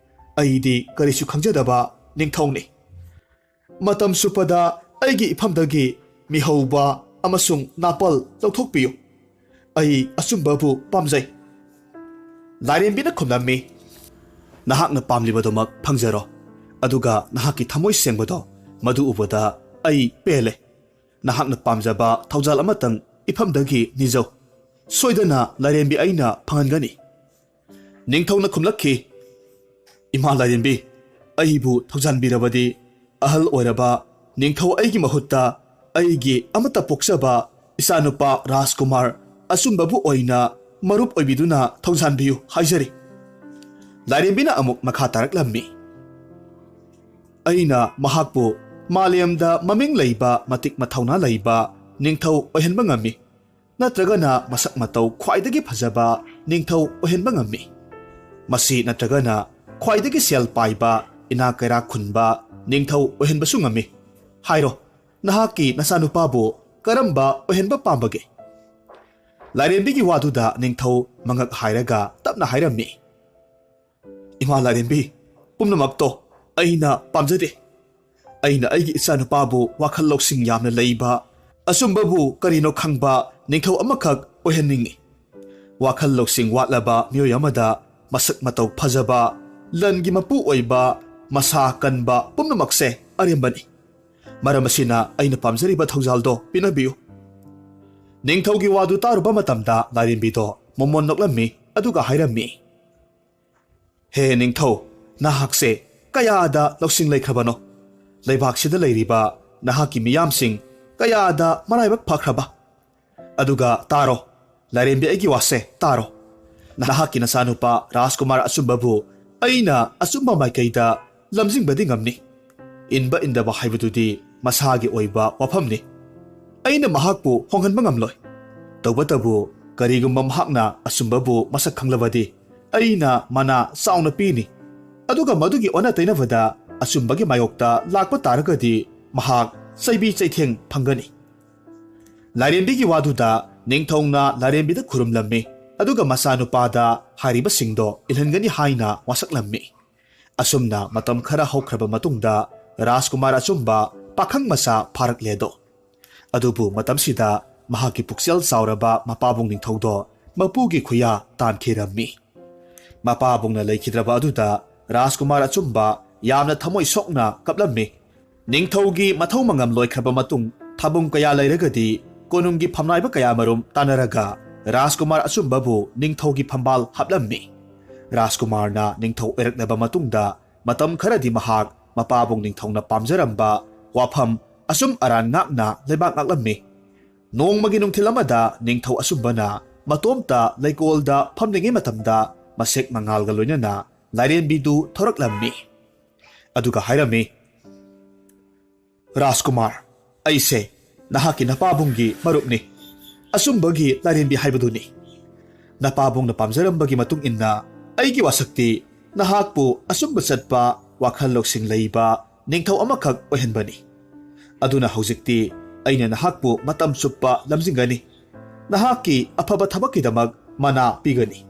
ꯑꯩꯗꯤ ꯀꯔꯤꯁꯨ ꯈꯪꯖꯗꯕ ꯅꯤꯡꯊꯧꯅꯤ꯫ ꯃꯇꯝ ꯆꯨꯞꯄꯗ ꯑꯩꯒꯤ ꯏꯐꯝꯗꯒꯤ ꯃꯤꯍꯧꯕ ꯑꯃꯁꯨꯡ ꯅꯥꯄꯜ ꯂꯧꯊꯣꯛꯄꯤꯌꯨ꯫ ꯑꯩ ꯑꯆꯨꯝꯕꯕꯨ ꯄꯥꯝꯖꯩ." ꯂꯥꯏꯔꯦꯝꯕꯤꯅ ꯈꯨꯝꯂꯝꯃꯤ, "ꯅꯍꯥꯛꯅ ꯄꯥꯝꯂꯤꯕꯗꯨꯃꯛ ꯐꯪꯖꯔꯣ, ꯑꯗꯨꯒ ꯅꯍꯥꯛꯀꯤ ꯊꯃꯣꯏ ꯁꯦꯡꯕꯗꯣ ꯃꯗꯨ ꯎꯕꯗ ꯑꯩ ꯄꯦꯜꯂꯦ꯫ ꯅꯍꯥꯛꯅ ꯄꯥꯝꯖꯕ ꯊꯧꯖꯥꯜ ꯑꯃꯇꯪ ꯏꯐꯝꯗꯒꯤ ꯅꯤꯖꯧ, ꯁꯣꯏꯗꯅ ꯂꯥꯏꯔꯦꯝꯕꯤ ꯑꯩꯅ ꯐꯪꯍꯟꯒꯅꯤ." ꯅꯤꯡꯊꯧꯅ ꯈꯨꯝꯂꯛꯈꯤ, "ꯏꯃꯥ ꯂꯥꯏꯔꯦꯝꯕꯤ, ꯑꯩꯕꯨ ꯊꯧꯖꯥꯟꯕꯤꯔꯕꯗꯤ ꯑꯍꯜ ꯑꯣꯏꯔꯕ ꯅꯤꯡꯊꯧ ꯑꯩꯒꯤ ꯃꯍꯨꯠꯇ ꯑꯩꯒꯤ ꯑꯃꯠꯇ ꯄꯣꯛꯆꯕ ꯏꯆꯥꯅꯨꯄꯥ ꯔꯥꯖꯀꯨꯃꯥꯔ ꯑꯆꯨꯝꯕꯕꯨ ꯑꯣꯏꯅ ꯃꯔꯨꯞ ꯑꯣꯏꯕꯤꯗꯨꯅ ꯊꯧꯖꯥꯟꯕꯤꯌꯨ ꯍꯥꯏꯖꯔꯤ." ꯂꯥꯏꯔꯦꯝꯕꯤꯅ ꯑꯃꯨꯛ ꯃꯈꯥ ꯇꯥꯔꯛꯂꯝꯃꯤ, "ꯑꯩꯅ ꯃꯍꯥꯛꯄꯨ ꯃꯥꯂꯦꯝꯗ ꯃꯃꯤꯡ ꯂꯩꯕ ꯃꯇꯤꯛ ꯃꯊꯧꯅꯥ ꯂꯩꯕ ꯅꯤꯡꯊꯧ ꯑꯣꯏꯍꯟꯕ ꯉꯝꯃꯤ, ꯅꯠꯇ꯭ꯔꯒꯅ ꯃꯁꯛ ꯃꯇꯧ ꯈ꯭ꯋꯥꯏꯗꯒꯤ ꯐꯖꯕ ꯅꯤꯡꯊꯧ ꯑꯣꯏꯍꯟꯕ ꯉꯝꯃꯤ, ꯃꯁꯤ ꯅꯠꯇ꯭ꯔꯒꯅ ꯈ꯭ꯋꯥꯏꯗꯒꯤ ꯁꯦꯜ ꯄꯥꯏꯕ ꯏꯅꯥꯛ ꯀꯩꯔꯥꯛ ꯈꯨꯟꯕ ꯅꯤꯡꯊꯧ ꯑꯣꯏꯍꯟꯕꯁꯨ ꯉꯝꯃꯤ꯫ ꯍꯥꯏꯔꯣ, ꯅꯍꯥꯛꯀꯤ ꯅꯆꯥꯅꯨꯄꯥꯕꯨ ꯀꯔꯝꯕ ꯑꯣꯏꯍꯟꯕ ꯄꯥꯝꯕꯒꯦ?" ꯂꯥꯏꯔꯦꯝꯕꯤꯒꯤ ꯋꯥꯗꯨꯗ ꯅꯤꯡꯊꯧ ꯃꯉꯛ ꯍꯥꯏꯔꯒ ꯇꯞꯅ ꯍꯥꯏꯔꯝꯃꯤ, "ꯏꯃꯥ ꯂꯥꯏꯔꯦꯝꯕꯤ, ꯄꯨꯝꯅꯃꯛꯇꯣ ꯑꯩꯅ ꯄꯥꯝꯖꯗꯦ꯫ ꯑꯩꯅ ꯑꯩꯒꯤ ꯏꯆꯥꯅꯨꯄꯥꯕꯨ ꯋꯥꯈꯜ ꯂꯧꯁꯤꯡ ꯌꯥꯝꯅ ꯂꯩꯕ, ꯑꯆꯨꯝꯕꯕꯨ ꯀꯔꯤꯅꯣ ꯈꯪꯕ ꯅꯤꯡꯊꯧ ꯑꯃꯈꯛ ꯑꯣꯏꯍꯟꯅꯤꯡꯉꯤ꯫ ꯋꯥꯈꯜ ꯂꯧꯁꯤꯡ ꯋꯥꯠꯂꯕ ꯃꯤꯑꯣꯏ ꯑꯃꯗ ꯃꯁꯛ ꯃꯇꯧ ꯐꯖꯕ, ꯂꯟꯒꯤ ꯃꯄꯨ ꯑꯣꯏꯕ, ꯃꯁꯥ ꯀꯟꯕ ꯄꯨꯝꯅꯃꯛꯁꯦ ꯑꯔꯦꯝꯕꯅꯤ꯫ ꯃꯔꯝ ꯑꯁꯤꯅ ꯑꯩꯅ ꯄꯥꯝꯖꯔꯤꯕ ꯊꯧꯖꯥꯜꯗꯣ ꯄꯤꯅꯕꯤꯌꯨ." ꯅꯤꯡꯊꯧꯒꯤ ꯋꯥꯗꯨ ꯇꯥꯔꯨꯕ ꯃꯇꯝꯗ ꯂꯥꯏꯔꯦꯝꯕꯤꯗꯣ ꯃꯣꯃꯣꯟ ꯅꯣꯛꯂꯝꯃꯤ ꯑꯗꯨꯒ ꯍꯥꯏꯔꯝꯃꯤ, "ꯍꯦ ꯅꯤꯡꯊꯧ, ꯅꯍꯥꯛꯁꯦ ꯀꯌꯥꯗ ꯂꯧꯁꯤꯡ ꯂꯩꯈ꯭ꯔꯕꯅꯣ! ꯂꯩꯕꯥꯛꯁꯤꯗ ꯂꯩꯔꯤꯕ ꯅꯍꯥꯛꯀꯤ ꯃꯤꯌꯥꯝꯁꯤꯡ ꯀꯌꯥꯗ ꯃꯔꯥꯏꯕꯛ ꯐꯈ꯭ꯔꯕ! ꯑꯗꯨꯒ ꯇꯥꯔꯣ, ꯂꯥꯏꯔꯦꯝꯕꯤ ꯑꯩꯒꯤ ꯋꯥꯁꯦ ꯇꯥꯔꯣ꯫ ꯅꯍꯥꯛꯀꯤ ꯅꯆꯥꯅꯨꯄꯥ ꯔꯥꯖꯀꯨꯃꯥꯔ ꯑꯆꯨꯝꯕꯕꯨ ꯑꯩꯅ ꯑꯆꯨꯝꯕ ꯃꯥꯏꯀꯩꯗ ꯂꯝꯖꯤꯡꯕꯗꯤ ꯉꯝꯅꯤ꯫ ꯏꯟꯕ ꯏꯟꯗꯕ ꯍꯥꯏꯕꯗꯨꯗꯤ ꯃꯁꯥꯒꯤ ꯑꯣꯏꯕ ꯋꯥꯐꯝꯅꯤ꯫ ꯑꯩꯅ ꯃꯍꯥꯛꯄꯨ ꯍꯣꯡꯍꯟꯕ ꯉꯝꯂꯣꯏ꯫ ꯇꯧꯕꯇꯕꯨ ꯀꯔꯤꯒꯨꯝꯕ ꯃꯍꯥꯛꯅ ꯑꯆꯨꯝꯕꯕꯨ ꯃꯁꯛ ꯈꯪꯂꯕꯗꯤ ꯑꯩꯅ ꯃꯅꯥ ꯆꯥꯎꯅ ꯄꯤꯅꯤ, ꯑꯗꯨꯒ ꯃꯗꯨꯒꯤ ꯑꯣꯟꯅ ꯇꯩꯅꯕꯗ ꯑꯆꯨꯝꯕꯒꯤ ꯃꯥꯌꯣꯛꯇ ꯂꯥꯛꯄ ꯇꯥꯔꯒꯗꯤ ꯃꯍꯥꯛ ꯆꯩꯕꯤ ꯆꯩꯊꯦꯡ ꯐꯪꯒꯅꯤ." ꯂꯥꯏꯔꯦꯝꯕꯤꯒꯤ ꯋꯥꯗꯨꯗ ꯅꯤꯡꯊꯧꯅ ꯂꯥꯏꯔꯦꯝꯕꯤꯗ ꯈꯨꯔꯨꯝꯂꯝꯃꯤ ꯑꯗꯨꯒ ꯃꯆꯥꯅꯨꯄꯥꯗ ꯍꯥꯏꯔꯤꯕꯁꯤꯡꯗꯣ ꯏꯜꯍꯟꯒꯅꯤ ꯍꯥꯏꯅ ꯋꯥꯁꯛꯂꯝꯃꯤ꯫ ꯑꯁꯨꯝꯅ ꯃꯇꯝ ꯈꯔ ꯍꯧꯈ꯭ꯔꯕ ꯃꯇꯨꯡꯗ ꯔꯥꯖꯀꯨꯃꯥꯔ ꯑꯆꯨꯝꯕ ꯄꯥꯈꯪ ꯃꯆꯥ ꯐꯥꯔꯛꯂꯦꯗꯣ꯫ ꯑꯗꯨꯕꯨ ꯃꯇꯝꯁꯤꯗ ꯃꯍꯥꯛꯀꯤ ꯄꯨꯛꯆꯦꯜ ꯆꯥꯎꯔꯕ ꯃꯄꯥꯕꯨꯡ ꯅꯤꯡꯊꯧꯗꯣ ꯃꯄꯨꯒꯤ ꯈꯨꯌꯥ ꯇꯥꯟꯈꯤꯔꯝꯃꯤ꯫ ꯃꯄꯥꯕꯨꯡꯅ ꯂꯩꯈꯤꯗ꯭ꯔꯕ ꯑꯗꯨꯗ ꯔꯥꯖꯀꯨꯃꯥꯔ ꯑꯆꯨꯝꯕ ꯌꯥꯝꯅ ꯊꯃꯣꯏ ꯁꯣꯛꯅ ꯀꯞꯂꯝꯃꯤ꯫ ꯅꯤꯡꯊꯧꯒꯤ ꯃꯊꯧ ꯃꯉꯝ ꯂꯣꯏꯈ꯭ꯔꯕ ꯃꯇꯨꯡ ꯊꯥꯕꯨꯡ ꯀꯌꯥ ꯂꯩꯔꯒꯗꯤ ꯀꯣꯅꯨꯡꯒꯤ ꯐꯝꯅꯥꯏꯕ ꯀꯌꯥꯃꯔꯨꯝ ꯇꯥꯟꯅꯔꯒ ꯔꯥꯖꯀꯨꯃꯥꯔ ꯑꯆꯨꯝꯕꯕꯨ ꯅꯤꯡꯊꯧꯒꯤ ꯐꯝꯕꯥꯜ ꯍꯥꯞꯂꯝꯃꯤ꯫ ꯔꯥꯖꯀꯨꯃꯥꯔꯅ ꯅꯤꯡꯊꯧ ꯑꯣꯏꯔꯛꯂꯕ ꯃꯇꯨꯡꯗ ꯃꯇꯝ ꯈꯔꯗꯤ ꯃꯍꯥꯛ ꯃꯄꯥꯕꯨꯡ ꯅꯤꯡꯊꯧꯅ ꯄꯥꯝꯖꯔꯝꯕ ꯋꯥꯐꯝ ꯑꯆꯨꯝ ꯑꯔꯥꯟ ꯉꯥꯛꯅ ꯂꯩꯕꯥꯛ ꯉꯥꯛꯂꯝꯃꯤ꯫ ꯅꯣꯡꯃꯒꯤ ꯅꯨꯡꯊꯤꯜ ꯑꯃꯗ ꯅꯤꯡꯊꯧ ꯑꯆꯨꯝꯕꯅ ꯃꯇꯣꯝꯇ ꯂꯩꯀꯣꯜꯗ ꯐꯝꯂꯤꯉꯩ ꯃꯇꯝꯗ ꯃꯁꯦꯛ ꯃꯉꯥꯜꯒ ꯂꯣꯏꯅꯅ ꯂꯥꯏꯔꯦꯝꯕꯤꯗꯨ ꯊꯣꯔꯛꯂꯝꯃꯤ ꯑꯗꯨꯒ ꯍꯥꯏꯔꯝꯃꯤ, "ꯔꯥꯖꯀꯨꯃꯥꯔ, ꯑꯩꯁꯦ ꯅꯍꯥꯛꯀꯤ ꯅꯄꯥꯕꯨꯡꯒꯤ ꯃꯔꯨꯞꯅꯤ, ꯑꯆꯨꯝꯕꯒꯤ ꯂꯥꯏꯔꯦꯝꯕꯤ ꯍꯥꯏꯕꯗꯨꯅꯤ꯫ ꯅꯄꯥꯕꯨꯡꯅ ꯄꯥꯝꯖꯔꯝꯕꯒꯤ ꯃꯇꯨꯡ ꯏꯟꯅ ꯑꯩꯒꯤ ꯋꯥꯁꯛꯇꯤ ꯅꯍꯥꯛꯄꯨ ꯑꯆꯨꯝꯕ ꯆꯠꯄ, ꯋꯥꯈꯜ ꯂꯧꯁꯤꯡ ꯂꯩꯕ ꯅꯤꯡꯊꯧ ꯑꯃꯈꯛ ꯑꯣꯏꯍꯟꯕꯅꯤ꯫ ꯑꯗꯨꯅ ꯍꯧꯖꯤꯛꯇꯤ ꯑꯩꯅ ꯅꯍꯥꯛꯄꯨ ꯃꯇꯝ ꯆꯨꯞꯄ ꯂꯝꯖꯤꯡꯒꯅꯤ, ꯅꯍꯥꯛꯀꯤ ꯑꯐꯕ ꯊꯕꯛꯀꯤꯗꯃꯛ ꯃꯅꯥ ꯄꯤꯒꯅꯤ꯫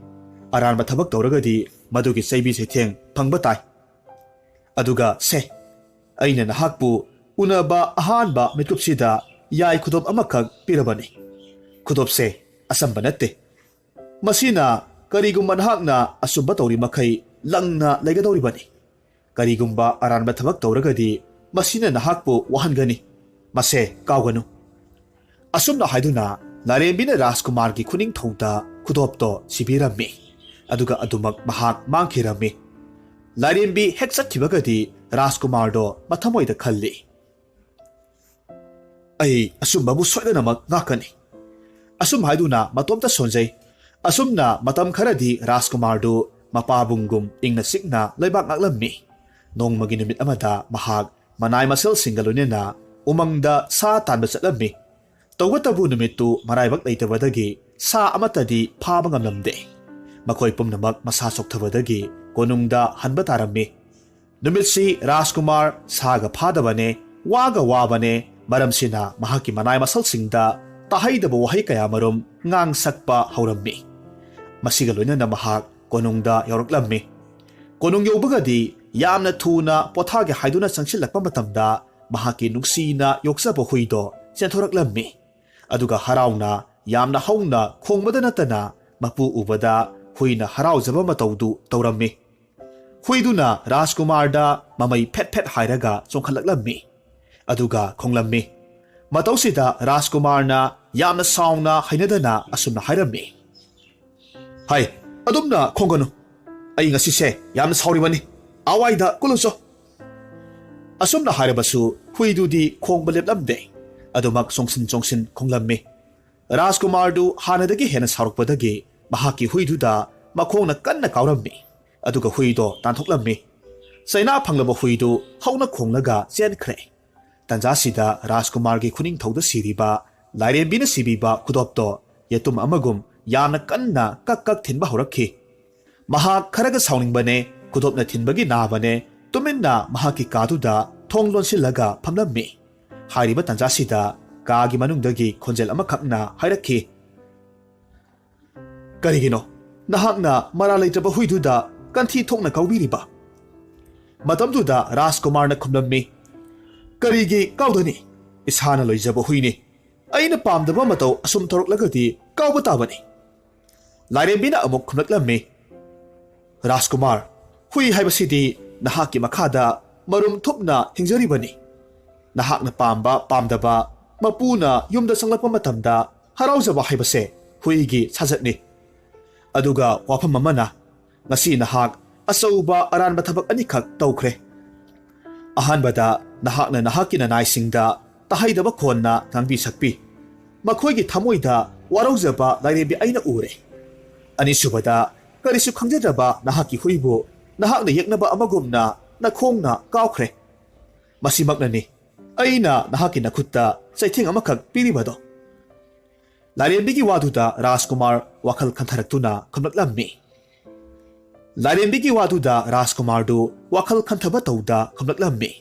ꯑꯔꯥꯟꯕ ꯊꯕꯛ ꯇꯧꯔꯒꯗꯤ ꯃꯗꯨꯒꯤ ꯆꯩꯕꯤ ꯆꯩꯊꯦꯡ ꯐꯪꯕ ꯇꯥꯏ꯫ ꯑꯗꯨꯒ ꯁꯦ, ꯑꯩꯅ ꯅꯍꯥꯛꯄꯨ ꯎꯅꯕ ꯑꯍꯥꯟꯕ ꯃꯤꯠꯀꯨꯞꯁꯤꯗ ꯌꯥꯏ ꯈꯨꯗꯣꯞ ꯑꯃꯈꯛ ꯄꯤꯔꯕꯅꯤ ꯈꯨꯗꯣꯞꯁꯦ ꯑꯁꯝꯕ ꯅꯠꯇꯦ ꯃꯁꯤꯅ ꯀꯔꯤꯒꯨꯝꯕ ꯅꯍꯥꯛꯅ ꯑꯆꯨꯝꯕ ꯇꯧꯔꯤ ꯃꯈꯩ ꯂꯪꯅ ꯂꯩꯒꯗꯧꯔꯤꯕꯅꯤ ꯀꯔꯤꯒꯨꯝꯕ ꯑꯔꯥꯟꯕ ꯊꯕꯛ ꯇꯧꯔꯒꯗꯤ ꯃꯁꯤꯅ ꯅꯍꯥꯛꯄꯨ ꯋꯥꯍꯟꯒꯅꯤ ꯃꯁꯦ ꯀꯥꯎꯒꯅꯨ ꯑꯁꯨꯝꯅ ꯍꯥꯏꯗꯨꯅ ꯂꯥꯏꯔꯦꯝꯕꯤꯅ ꯔꯥꯖꯀꯨꯃꯥꯔꯒꯤ ꯈꯨꯅꯤꯡꯊꯧꯗ ꯈꯨꯗꯣꯞꯇꯣ ꯁꯤꯕꯤꯔꯝꯃꯤ ꯑꯗꯨꯒ ꯑꯗꯨꯃꯛ ꯃꯍꯥꯛ ꯃꯥꯡꯈꯤꯔꯝꯃꯤ ꯂꯥꯏꯔꯦꯝꯕꯤ ꯍꯦꯛ ꯆꯠꯈꯤꯕꯒꯗꯤ ꯔꯥꯖꯀꯨꯃꯥꯔꯗꯣ ꯃꯊꯃꯣꯏꯗ ꯈꯜꯂꯤ ꯑꯩ ꯑꯁꯨꯝꯕꯕꯨ ꯁꯣꯏꯗꯅꯃꯛ ꯉꯥꯛꯀꯅꯤ ꯑꯁꯨꯝ ꯍꯥꯏꯗꯨꯅ ꯃꯇꯣꯝꯇ ꯁꯣꯟꯖꯩ ꯑꯁꯨꯝꯅ ꯃꯇꯝ ꯈꯔꯗꯤ ꯔꯥꯖꯀꯨꯃꯥꯔꯗꯨ ꯃꯄꯥꯕꯨꯡꯒꯨꯝ ꯏꯪꯅ ꯆꯤꯛꯅ ꯂꯩꯕꯥꯛ ꯉꯥꯛꯂꯝꯃꯤ ꯅꯣꯡꯃꯒꯤ ꯅꯨꯃꯤꯠ ꯑꯃꯗ ꯃꯍꯥꯛ ꯃꯅꯥꯏ ꯃꯁꯜꯁꯤꯡꯒ ꯂꯣꯏꯅꯅ ꯎꯃꯪꯗ ꯁꯥ ꯇꯥꯟꯕ ꯆꯠꯂꯝꯃꯤ ꯇꯧꯕꯇꯕꯨ ꯅꯨꯃꯤꯠꯇꯨ ꯃꯔꯥꯏꯕꯛ ꯂꯩꯇꯕꯗꯒꯤ ꯁꯥ ꯑꯃꯠꯇꯗꯤ ꯐꯥꯕ ꯉꯝꯂꯝꯗꯦ ꯃꯈꯣꯏ ꯄꯨꯝꯅꯃꯛ ꯃꯁꯥ ꯁꯣꯛꯊꯕꯗꯒꯤ ꯀꯣꯅꯨꯡꯗ ꯍꯟꯕ ꯇꯥꯔꯝꯃꯤ ꯅꯨꯃꯤꯠꯁꯤ ꯔꯥꯖꯀꯨꯃꯥꯔ ꯁꯥꯒ ꯐꯥꯗꯕꯅꯦ ꯋꯥꯒ ꯋꯥꯕꯅꯦ ꯃꯔꯝꯁꯤꯅ ꯃꯍꯥꯛꯀꯤ ꯃꯅꯥꯏ ꯃꯁꯜꯁꯤꯡꯗ ꯇꯥꯍꯩꯗꯕ ꯋꯥꯍꯩ ꯀꯌꯥꯃꯔꯨꯝ ꯉꯥꯡ ꯁꯛꯄ ꯍꯧꯔꯝꯃꯤ ꯃꯁꯤꯒ ꯂꯣꯏꯅꯅ ꯃꯍꯥꯛ ꯀꯣꯅꯨꯡꯗ ꯌꯧꯔꯛꯂꯝꯃꯤ ꯀꯣꯅꯨꯡ ꯌꯧꯕꯒꯗꯤ ꯌꯥꯝꯅ ꯊꯨꯅ ꯄꯣꯊꯥꯒꯦ ꯍꯥꯏꯗꯨꯅ ꯆꯪꯁꯤꯜꯂꯛꯄ ꯃꯇꯝꯗ ꯃꯍꯥꯛꯀꯤ ꯅꯨꯡꯁꯤꯅ ꯌꯣꯛꯆꯕ ꯍꯨꯏꯗꯣ ꯆꯦꯟꯊꯣꯔꯛꯂꯝꯃꯤ ꯑꯗꯨꯒ ꯍꯔꯥꯎꯅ ꯌꯥꯝꯅ ꯍꯧꯅ ꯈꯣꯡꯕꯗ ꯅꯠꯇꯅ ꯃꯄꯨ ꯎꯕꯗ ꯍꯨꯏꯅ ꯍꯔꯥꯎꯖꯕ ꯃꯇꯧꯗꯨ ꯇꯧꯔꯝꯃꯤ ꯍꯨꯏꯗꯨꯅ ꯔꯥꯖꯀꯨꯃꯥꯔꯗ ꯃꯃꯩ ꯐꯦꯠ ꯐꯦꯠ ꯍꯥꯏꯔꯒ ꯆꯣꯡꯈꯠꯂꯛꯂꯝꯃꯤ ꯑꯗꯨꯒ ꯈꯣꯡꯂꯝꯃꯤ ꯃꯇꯧꯁꯤꯗ ꯔꯥꯖꯀꯨꯃꯥꯔꯅ ꯌꯥꯝꯅ ꯁꯥꯎꯅ ꯍꯩꯅꯗꯅ ꯑꯁꯨꯝꯅ ꯍꯥꯏꯔꯝꯃꯤ ꯍꯥꯏ ꯑꯗꯨꯝꯅ ꯈꯣꯡꯒꯅꯨ ꯑꯩ ꯉꯁꯤꯁꯦ ꯌꯥꯝꯅ ꯁꯥꯎꯔꯤꯕꯅꯤ ꯑꯋꯥꯏꯗ ꯀꯨꯜꯂꯨꯆꯣ ꯑꯁꯨꯝꯅ ꯍꯥꯏꯔꯕꯁꯨ ꯍꯨꯏꯗꯨꯗꯤ ꯈꯣꯡꯕ ꯂꯦꯞꯂꯝꯗꯦ ꯑꯗꯨꯃꯛ ꯆꯣꯡꯁꯤꯟ ꯈꯣꯡꯂꯝꯃꯤ ꯔꯥꯖꯀꯨꯃꯥꯔꯗꯨ ꯍꯥꯟꯅꯗꯒꯤ ꯍꯦꯟꯅ ꯁꯥꯎꯔꯛꯄꯗꯒꯤ ꯃꯍꯥꯛꯀꯤ ꯍꯨꯏꯗꯨꯗ ꯃꯈꯣꯡꯅ ꯀꯟꯅ ꯀꯥꯎꯔꯝꯃꯤ ꯑꯗꯨꯒ ꯍꯨꯏꯗꯣ ꯇꯥꯟꯊꯣꯛꯂꯝꯃꯤ ꯆꯩꯅꯥ ꯐꯪꯂꯕ ꯍꯨꯏꯗꯨ ꯍꯧꯅ ꯈꯣꯡꯂꯒ ꯆꯦꯟꯈ꯭ꯔꯦ ꯇꯟꯖꯥꯁꯤꯗ ꯔꯥꯖꯀꯨꯃꯥꯔꯒꯤ ꯈꯨꯅꯤꯡꯊꯧꯗ ꯁꯤꯔꯤꯕ ꯂꯥꯏꯔꯦꯝꯕꯤꯅ ꯁꯤꯕꯤꯕ ꯈꯨꯗꯣꯞꯇꯣ ꯌꯦꯇꯨꯝ ꯑꯃꯒꯨꯝ ꯌꯥꯝꯅ ꯀꯟꯅ ꯀꯛ ꯊꯤꯟꯕ ꯍꯧꯔꯛꯈꯤ ꯃꯍꯥꯛ ꯈꯔꯒ ꯁꯥꯎꯅꯤꯡꯕꯅꯦ ꯈꯨꯗꯣꯞꯅ ꯊꯤꯟꯕꯒꯤ ꯅꯥꯕꯅꯦ ꯇꯨꯃꯤꯟꯅ ꯃꯍꯥꯛꯀꯤ ꯀꯥꯗꯨꯗ ꯊꯣꯡ ꯂꯣꯟꯁꯤꯜꯂꯒ ꯐꯝꯂꯝꯃꯤ ꯍꯥꯏꯔꯤꯕ ꯇꯟꯖꯥꯁꯤꯗ ꯀꯥꯒꯤ ꯃꯅꯨꯡꯗꯒꯤ ꯈꯣꯟꯖꯦꯜ ꯑꯃꯈꯛꯅ ꯍꯥꯏꯔꯛꯈꯤ ꯀꯔꯤꯒꯤꯅꯣ ꯅꯍꯥꯛꯅ ꯃꯔꯥ ꯂꯩꯇ꯭ꯔꯕ ꯍꯨꯏꯗꯨꯗ ꯀꯟꯊꯤ ꯊꯣꯛꯅ ꯀꯥꯎꯕꯤꯔꯤꯕ ꯃꯇꯝꯗꯨꯗ ꯔꯥꯖꯀꯨꯃꯥꯔꯅ ꯈꯨꯝꯂꯝꯃꯤ ꯀꯔꯤꯒꯤ ꯀꯥꯎꯗꯅꯤ ꯏꯁꯥꯅ ꯂꯣꯏꯖꯕ ꯍꯨꯏꯅꯤ ꯑꯩꯅ ꯄꯥꯝꯗꯕ ꯃꯇꯧ ꯑꯁꯨꯝ ꯇꯧꯔꯛꯂꯒꯗꯤ ꯀꯥꯎꯕ ꯇꯥꯕꯅꯤ ꯂꯥꯏꯔꯦꯝꯕꯤꯅ ꯑꯃꯨꯛ ꯈꯨꯝꯂꯛꯂꯝꯃꯤ ꯔꯥꯖꯀꯨꯃꯥꯔ ꯍꯨꯏ ꯍꯥꯏꯕꯁꯤꯗꯤ ꯅꯍꯥꯛꯀꯤ ꯃꯈꯥꯗ ꯃꯔꯨꯝ ꯊꯨꯞꯅ ꯍꯤꯡꯖꯔꯤꯕꯅꯤ ꯅꯍꯥꯛꯅ ꯄꯥꯝꯕ ꯄꯥꯝꯗꯕ ꯃꯄꯨꯅ ꯌꯨꯝꯗ ꯆꯪꯂꯛꯄ ꯃꯇꯝꯗ ꯍꯔꯥꯎꯖꯕ ꯍꯥꯏꯕꯁꯦ ꯍꯨꯏꯒꯤ ꯁꯥꯖꯠꯅꯤ ꯑꯗꯨꯒ ꯋꯥꯐꯝ ꯑꯃꯅ ꯉꯁꯤ ꯅꯍꯥꯛ ꯑꯆꯧꯕ ꯑꯔꯥꯟꯕ ꯊꯕꯛ ꯑꯅꯤꯈꯛ ꯇꯧꯈ꯭ꯔꯦ ꯑꯍꯥꯟꯕꯗ ꯅꯍꯥꯛꯅ ꯅꯍꯥꯛꯀꯤ ꯅꯅꯥꯏꯁꯤꯡꯗ ꯇꯥꯍꯩꯗꯕ ꯈꯣꯟꯅ ꯉꯥꯡꯕꯤ ꯁꯛꯄꯤ ꯃꯈꯣꯏꯒꯤ ꯊꯃꯣꯏꯗ ꯋꯥꯔꯧꯖꯕ ꯂꯥꯏꯔꯦꯝꯕꯤ ꯑꯩꯅ ꯎꯔꯦ ꯑꯅꯤꯁꯨꯕꯗ ꯀꯔꯤꯁꯨ ꯈꯪꯖꯗ꯭ꯔꯕ ꯅꯍꯥꯛꯀꯤ ꯍꯨꯏꯕꯨ ꯅꯍꯥꯛꯅ ꯌꯦꯛꯅꯕ ꯑꯃꯒꯨꯝꯅ ꯅꯈꯣꯡꯅ ꯀꯥꯎꯈ꯭ꯔꯦ ꯃꯁꯤꯃꯛꯅꯅꯤ ꯑꯩꯅ ꯅꯍꯥꯛꯀꯤ ꯅꯈꯨꯠꯇ ꯆꯩꯊꯦꯡ ꯑꯃꯈꯛ ꯄꯤꯔꯤꯕꯗꯣ ꯂꯥꯏꯔꯦꯝꯕꯤꯒꯤ ꯋꯥꯗꯨꯗ ꯔꯥꯖꯀꯨꯃꯥꯔ ꯋꯥꯈꯜ ꯈꯟꯊꯔꯛꯇꯨꯅ ꯈꯨꯝꯂꯛꯂꯝꯃꯤ ꯂꯥꯏꯔꯦꯝꯕꯤꯒꯤ ꯋꯥꯗꯨꯗ ꯔꯥꯖꯀꯨꯃꯥꯔꯗꯨ ꯋꯥꯈꯜ ꯈꯟꯊꯕ ꯇꯧꯗ ꯈꯨꯝꯂꯛꯂꯝꯃꯤ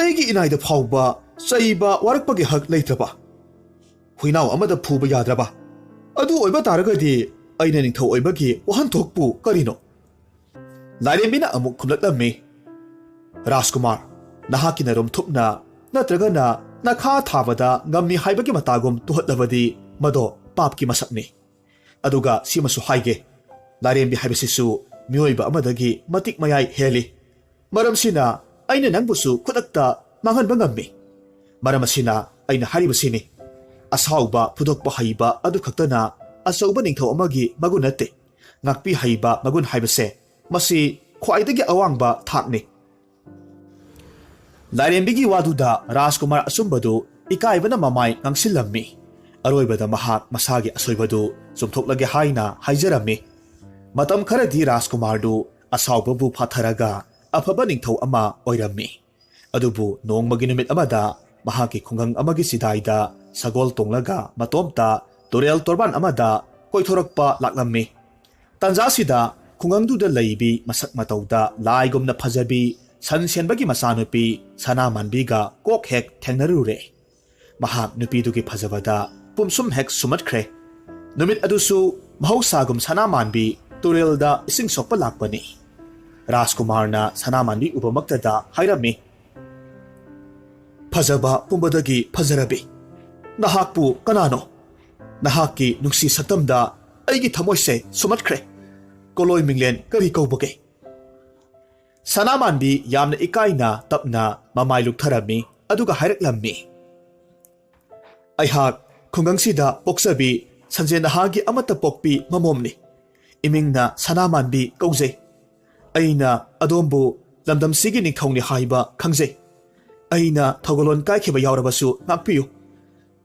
ꯑꯩꯒꯤ ꯏꯅꯥꯏꯗ ꯐꯥꯎꯕ ꯆꯩꯕ ꯋꯥꯔꯛꯄꯒꯤ ꯍꯛ ꯂꯩꯇ꯭ꯔꯕ ꯍꯨꯏꯅꯥꯎ ꯑꯃꯗ ꯐꯨꯕ ꯌꯥꯗ꯭ꯔꯕ ꯑꯗꯨ ꯑꯣꯏꯕ ꯇꯥꯔꯒꯗꯤ ꯑꯩꯅ ꯅꯤꯡꯊꯧ ꯑꯣꯏꯕꯒꯤ ꯋꯥꯍꯟꯊꯣꯛꯄꯨ ꯀꯔꯤꯅꯣ ꯂꯥꯏꯔꯦꯝꯕꯤꯅ ꯑꯃꯨꯛ ꯈꯨꯝꯂꯛꯂꯝꯃꯤ ꯔꯥꯖꯀꯨꯃꯥꯔ ꯅꯍꯥꯛꯀꯤ ꯅꯔꯨꯝ ꯊꯨꯞꯅ ꯅꯠꯇ꯭ꯔꯒꯅ ꯅꯈꯥ ꯊꯥꯕꯗ ꯉꯝꯃꯤ ꯍꯥꯏꯕꯒꯤ ꯃꯇꯥꯒꯨꯝ ꯇꯨꯍꯠꯂꯕꯗꯤ ꯃꯗꯣ ꯄꯥꯞꯀꯤ ꯃꯁꯛꯅꯤ ꯑꯗꯨꯒ ꯁꯤꯃꯁꯨ ꯍꯥꯏꯒꯦ ꯂꯥꯏꯔꯦꯝꯕꯤ ꯍꯥꯏꯕꯁꯤꯁꯨ ꯃꯤꯑꯣꯏꯕ ꯑꯃꯗꯒꯤ ꯃꯇꯤꯛ ꯃꯌꯥꯏ ꯍꯦꯜꯂꯤ ꯃꯔꯝꯁꯤꯅ ꯑꯩꯅ ꯅꯪꯕꯨꯁꯨ ꯈꯨꯗꯛꯇ ꯃꯥꯡꯍꯟꯕ ꯉꯝꯃꯤ ꯃꯔꯝ ꯑꯁꯤꯅ ꯑꯩꯅ ꯍꯥꯏꯔꯤꯕꯁꯤꯅꯤ ꯑꯁꯥꯎꯕ ꯐꯨꯗꯣꯛꯄ ꯍꯩꯕ ꯑꯗꯨ ꯈꯛꯇꯅ ꯑꯆꯧꯕ ꯅꯤꯡꯊꯧ ꯑꯃꯒꯤ ꯃꯒꯨꯟ ꯅꯠꯇꯦ ꯉꯥꯛꯄꯤ ꯍꯩꯕ ꯃꯒꯨꯟ ꯍꯥꯏꯕꯁꯦ ꯃꯁꯤ ꯈ꯭ꯋꯥꯏꯗꯒꯤ ꯑꯋꯥꯡꯕ ꯊꯥꯛꯅꯤ ꯂꯥꯏꯔꯦꯝꯕꯤꯒꯤ ꯋꯥꯗꯨꯗ ꯔꯥꯖꯀꯨꯃꯥꯔ ꯑꯆꯨꯝꯕꯗꯨ ꯏꯀꯥꯏꯕꯅ ꯃꯃꯥꯏ ꯉꯥꯡꯁꯤꯜꯂꯝꯃꯤ ꯑꯔꯣꯏꯕꯗ ꯃꯍꯥꯛ ꯃꯁꯥꯒꯤ ꯑꯁꯣꯏꯕꯗꯨ ꯆꯨꯝꯊꯣꯛꯂꯒꯦ ꯍꯥꯏꯅ ꯍꯥꯏꯖꯔꯝꯃꯤ ꯃꯇꯝ ꯈꯔꯗꯤ ꯔꯥꯖꯀꯨꯃꯥꯔꯗꯨ ꯑꯁꯥꯎꯕꯕꯨ ꯐꯥꯊꯔꯒ ꯑꯐꯕ ꯅꯤꯡꯊꯧ ꯑꯃ ꯑꯣꯏꯔꯝꯃꯤ ꯑꯗꯨꯕꯨ ꯅꯣꯡꯃꯒꯤ ꯅꯨꯃꯤꯠ ꯑꯃꯗ ꯃꯍꯥꯛꯀꯤ ꯈꯨꯡꯒꯪ ꯑꯃꯒꯤ ꯆꯤꯗꯥꯏꯗ ꯁꯒꯣꯜ ꯇꯣꯡꯂꯒ ꯃꯇꯣꯝꯇ ꯇꯨꯔꯦꯜ ꯇꯣꯔꯕꯥꯟ ꯑꯃꯗ ꯀꯣꯏꯊꯣꯔꯛꯄ ꯂꯥꯛꯂꯝꯃꯤ ꯇꯟꯖꯥꯁꯤꯗ ꯈꯨꯡꯒꯪꯗꯨꯗ ꯂꯩꯕꯤ ꯃꯁꯛ ꯃꯇꯧꯗ ꯂꯥꯏꯒꯨꯝꯅ ꯐꯖꯕꯤ ꯁꯟ ꯁꯦꯟꯕꯒꯤ ꯃꯆꯥꯅꯨꯄꯤ ꯁꯅꯥꯃꯥꯟꯕꯤꯒ ꯀꯣꯛ ꯍꯦꯛ ꯊꯦꯡꯅꯔꯨꯔꯦ ꯃꯍꯥꯛ ꯅꯨꯄꯤꯗꯨꯒꯤ ꯐꯖꯕꯗ ꯄꯨꯝꯁꯨꯝ ꯍꯦꯛ ꯁꯨꯝꯃꯠꯈ꯭ꯔꯦ ꯅꯨꯃꯤꯠ ꯑꯗꯨꯁꯨ ꯃꯍꯧꯁꯥꯒꯨꯝ ꯁꯅꯥꯃꯥꯟꯕꯤ ꯇꯨꯔꯦꯜꯗ ꯏꯁꯤꯡ ꯁꯣꯛꯄ ꯂꯥꯛꯄꯅꯤ ꯔꯥꯖꯀꯨꯃꯥꯔꯅ ꯁꯅꯥꯃꯥꯟꯕꯤ ꯎꯕꯃꯛꯇꯗ ꯍꯥꯏꯔꯝꯃꯤ ꯐꯖꯕ ꯄꯨꯝꯕꯗꯒꯤ ꯐꯖꯔꯕꯤ ꯅꯍꯥꯛꯄꯨ ꯀꯅꯥꯅꯣ ꯅꯍꯥꯛꯀꯤ ꯅꯨꯡꯁꯤ ꯁꯛꯇꯝꯗ ꯑꯩꯒꯤ ꯊꯃꯣꯏꯁꯦ ꯁꯨꯝꯍꯠꯈ꯭ꯔꯦ ꯀꯣꯂꯣꯏ ꯃꯤꯡꯂꯦꯟ ꯀꯔꯤ ꯀꯧꯕꯒꯦ ꯁꯅꯥꯃꯥꯟꯕꯤ ꯌꯥꯝꯅ ꯏꯀꯥꯏꯅ ꯇꯞꯅ ꯃꯃꯥꯏ ꯂꯨꯛꯊꯔꯝꯃꯤ ꯑꯗꯨꯒ ꯍꯥꯏꯔꯛꯂꯝꯃꯤ ꯑꯩꯍꯥꯛ ꯈꯨꯡꯒꯪꯁꯤꯗ ꯄꯣꯛꯆꯕꯤ ꯁꯟꯖꯦꯟ ꯅꯍꯥꯒꯤ ꯑꯃꯠꯇ ꯄꯣꯛꯄꯤ ꯃꯃꯣꯝꯅꯤ ꯏꯃꯤꯡꯅ ꯁꯅꯥꯃꯥꯟꯕꯤ ꯀꯧꯖꯩ ꯑꯩꯅ ꯑꯗꯣꯝꯕꯨ ꯂꯝꯗꯝꯁꯤꯒꯤ ꯅꯤꯡꯊꯧꯅꯤ ꯍꯥꯏꯕ ꯈꯪꯖꯩ ꯑꯩꯅ ꯊꯧꯒꯜꯂꯣꯟ ꯀꯥꯏꯈꯤꯕ ꯌꯥꯎꯔꯕꯁꯨ ꯉꯥꯛꯄꯤꯌꯨ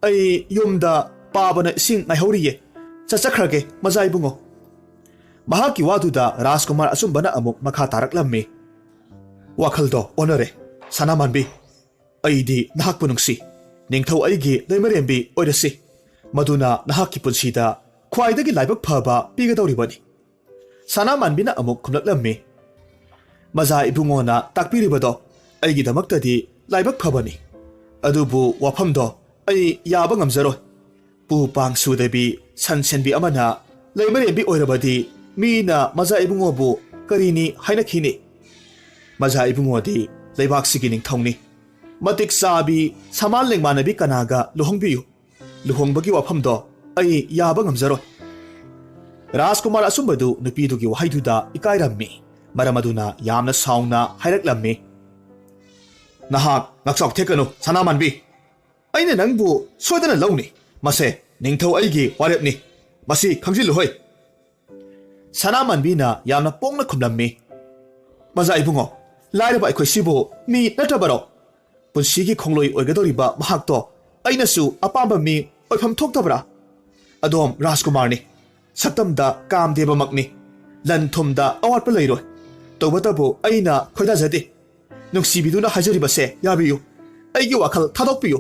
ꯑꯩ ꯌꯨꯝꯗ ꯄꯥꯕꯅ ꯏꯁꯤꯡ ꯉꯥꯏꯍꯧꯔꯤꯌꯦ ꯆꯠꯆꯈ꯭ꯔꯒꯦ ꯃꯖꯥ ꯏꯕꯨꯡꯉꯣ ꯃꯍꯥꯛꯀꯤ ꯋꯥꯗꯨꯗ ꯔꯥꯖꯀꯨꯃꯥꯔ ꯑꯆꯨꯝꯕꯅ ꯑꯃꯨꯛ ꯃꯈꯥ ꯇꯥꯔꯛꯂꯝꯃꯤ ꯋꯥꯈꯜꯗꯣ ꯑꯣꯟꯅꯔꯦ ꯁꯅꯥꯃꯥꯟꯕꯤ ꯑꯩꯗꯤ ꯅꯍꯥꯛꯄꯨ ꯅꯨꯡꯁꯤ ꯅꯤꯡꯊꯧ ꯑꯩꯒꯤ ꯂꯩꯃꯔꯦꯝꯕꯤ ꯑꯣꯏꯔꯁꯤ ꯃꯗꯨꯅ ꯅꯍꯥꯛꯀꯤ ꯄꯨꯟꯁꯤꯗ ꯈ꯭ꯋꯥꯏꯗꯒꯤ ꯂꯥꯏꯕꯛ ꯐꯕ ꯄꯤꯒꯗꯧꯔꯤꯕꯅꯤ ꯁꯅꯥꯃꯥꯟꯕꯤꯅ ꯑꯃꯨꯛ ꯈꯨꯝꯂꯛꯂꯝꯃꯤ ꯃꯖꯥ ꯏꯕꯨꯡꯉꯣꯅ ꯇꯥꯛꯄꯤꯔꯤꯕꯗꯣ ꯑꯩꯒꯤꯗꯃꯛꯇꯗꯤ ꯂꯥꯏꯕꯛ ꯐꯕꯅꯤ ꯑꯗꯨꯕꯨ ꯋꯥꯐꯝꯗꯣ ꯑꯩ ꯌꯥꯕ ꯉꯝꯖꯔꯣꯏ ꯄꯨ ꯄꯥꯡ ꯁꯨꯗꯕꯤ ꯁꯟ ꯁꯦꯟꯕꯤ ꯑꯃꯅ ꯂꯩꯃꯔꯦꯝꯕꯤ ꯑꯣꯏꯔꯕꯗꯤ ꯃꯤꯅ ꯃꯖꯥ ꯏꯕꯨꯡꯉꯣꯕꯨ ꯀꯔꯤꯅꯤ ꯍꯥꯏꯅꯈꯤꯅꯤ ꯃꯖꯥ ꯏꯕꯨꯡꯉꯣꯗꯤ ꯂꯩꯕꯥꯛꯁꯤꯒꯤ ꯅꯤꯡꯊꯧꯅꯤ ꯃꯇꯤꯛ ꯆꯥꯕꯤ ꯁꯃꯥꯟ ꯂꯦꯡꯃꯥꯟꯅꯕꯤ ꯀꯅꯥꯒ ꯂꯨꯍꯣꯡꯕꯤꯌꯨ ꯂꯨꯍꯣꯡꯕꯒꯤ ꯋꯥꯐꯝꯗꯣ ꯑꯩ ꯌꯥꯕ ꯉꯝꯖꯔꯣꯏ ꯔꯥꯖꯀꯨꯃꯥꯔ ꯑꯆꯨꯝꯕꯗꯨ ꯅꯨꯄꯤꯗꯨꯒꯤ ꯋꯥꯍꯩꯗꯨꯗ ꯏꯀꯥꯏꯔꯝꯃꯤ ꯃꯔꯝ ꯑꯗꯨꯅ ꯌꯥꯝꯅ ꯁꯥꯎꯅ ꯍꯥꯏꯔꯛꯂꯝꯃꯤ ꯅꯍꯥꯛ ꯉꯛꯆꯥꯎ ꯊꯦꯛꯀꯅꯨ ꯁꯅꯥꯃꯥꯟꯕꯤ ꯑꯩꯅ ꯅꯪꯕꯨ ꯁꯣꯏꯗꯅ ꯂꯧꯅꯤ ꯃꯁꯦ ꯅꯤꯡꯊꯧ ꯑꯩꯒꯤ ꯋꯥꯔꯦꯞꯅꯤ ꯃꯁꯤ ꯈꯪꯖꯤꯜꯂꯨꯍꯣꯏ ꯁꯅꯥꯃꯥꯟꯕꯤꯅ ꯌꯥꯝꯅ ꯄꯣꯡꯅ ꯈꯨꯝꯂꯝꯃꯤ ꯃꯖꯥ ꯏꯕꯨꯡꯉꯣ ꯂꯥꯏꯔꯕ ꯑꯩꯈꯣꯏꯁꯤꯕꯨ ꯃꯤ ꯅꯠꯇꯕꯔꯣ ꯄꯨꯟꯁꯤꯒꯤ ꯈꯣꯡꯂꯣꯏ ꯑꯣꯏꯒꯗꯧꯔꯤꯕ ꯃꯍꯥꯛꯇꯣ ꯑꯩꯅꯁꯨ ꯑꯄꯥꯝꯕ ꯃꯤ ꯑꯣꯏꯐꯝ ꯊꯣꯛꯇꯕ꯭ꯔꯥ ꯑꯗꯣꯝ ꯔꯥꯖꯀꯨꯃꯥꯔꯅꯤ ꯁꯛꯇꯝꯗ ꯀꯥꯝꯗꯦꯕꯃꯛꯅꯤ ꯂꯟ ꯊꯨꯝꯗ ꯑꯋꯥꯠꯄ ꯂꯩꯔꯣꯏ ꯇꯧꯕꯇꯕꯨ ꯑꯩꯅ ꯈꯣꯏꯗꯥꯖꯗꯦ ꯅꯨꯡꯁꯤꯕꯤꯗꯨꯅ ꯍꯥꯏꯖꯔꯤꯕꯁꯦ ꯌꯥꯕꯤꯌꯨ ꯑꯩꯒꯤ ꯋꯥꯈꯜ ꯊꯥꯗꯣꯛꯄꯤꯌꯨ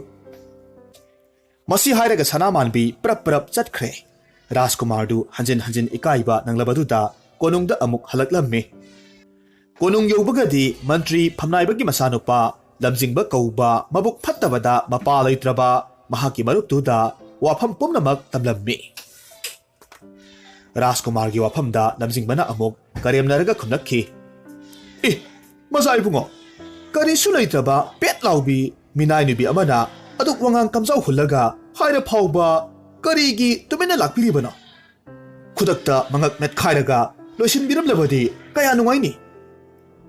ꯃꯁꯤ ꯍꯥꯏꯔꯒ ꯁꯅꯥꯃꯥꯟꯕꯤ ꯄ꯭ꯔꯞ ꯄ꯭ꯔꯞ ꯆꯠꯈ꯭ꯔꯦ ꯔꯥꯖꯀꯨꯃꯥꯔꯗꯨ ꯍꯟꯖꯤꯟ ꯍꯟꯖꯤꯟ ꯏꯀꯥꯏꯕ ꯅꯪꯂꯕꯗꯨꯗ ꯀꯣꯅꯨꯡꯗ ꯑꯃꯨꯛ ꯍꯜꯂꯛꯂꯝꯃꯤ ꯀꯣꯅꯨꯡ ꯌꯧꯕꯒꯗꯤ ꯃꯟꯇ꯭ꯔꯤ ꯐꯝꯅꯥꯏꯕꯒꯤ ꯃꯆꯥꯅꯨꯄꯥ ꯂꯝꯖꯤꯡꯕ ꯀꯧꯕ ꯃꯕꯨꯛ ꯐꯠꯇꯕꯗ ꯃꯄꯥ ꯂꯩꯇ꯭ꯔꯕ ꯃꯍꯥꯛꯀꯤ ꯃꯔꯨꯞꯇꯨꯗ ꯋꯥꯐꯝ ꯄꯨꯝꯅꯃꯛ ꯇꯝꯂꯝꯃꯤ ꯔꯥꯖꯀꯨꯃꯥꯔꯒꯤ ꯋꯥꯐꯝꯗ ꯂꯝꯖꯤꯡꯕꯅ ꯑꯃꯨꯛ ꯀꯔꯦꯝꯅꯔꯒ ꯈꯨꯝꯂꯛꯈꯤ ꯃꯖꯥ ꯏꯕꯨꯡꯉꯣ ꯀꯔꯤꯁꯨ ꯂꯩꯇ꯭ꯔꯕ ꯄꯦꯠ ꯂꯥꯎꯕꯤ ꯃꯤꯅꯥꯏ ꯅꯨꯕꯤ ꯑꯃꯅ ꯑꯗꯨꯛ ꯋꯥꯉꯥꯡ ꯀꯝꯖꯥꯎ ꯍꯨꯜꯂꯒ ꯍꯥꯏꯔ ꯐꯥꯎꯕ ꯀꯔꯤꯒꯤ ꯇꯨꯃꯤꯟꯅ ꯂꯥꯛꯄꯤꯔꯤꯕꯅꯣ ꯈꯨꯗꯛꯇ ꯃꯉꯛ ꯅꯦꯠꯈꯥꯏꯔꯒ ꯂꯣꯏꯁꯤꯟꯕꯤꯔꯝꯂꯕꯗꯤ ꯀꯌꯥ ꯅꯨꯡꯉꯥꯏꯅꯤ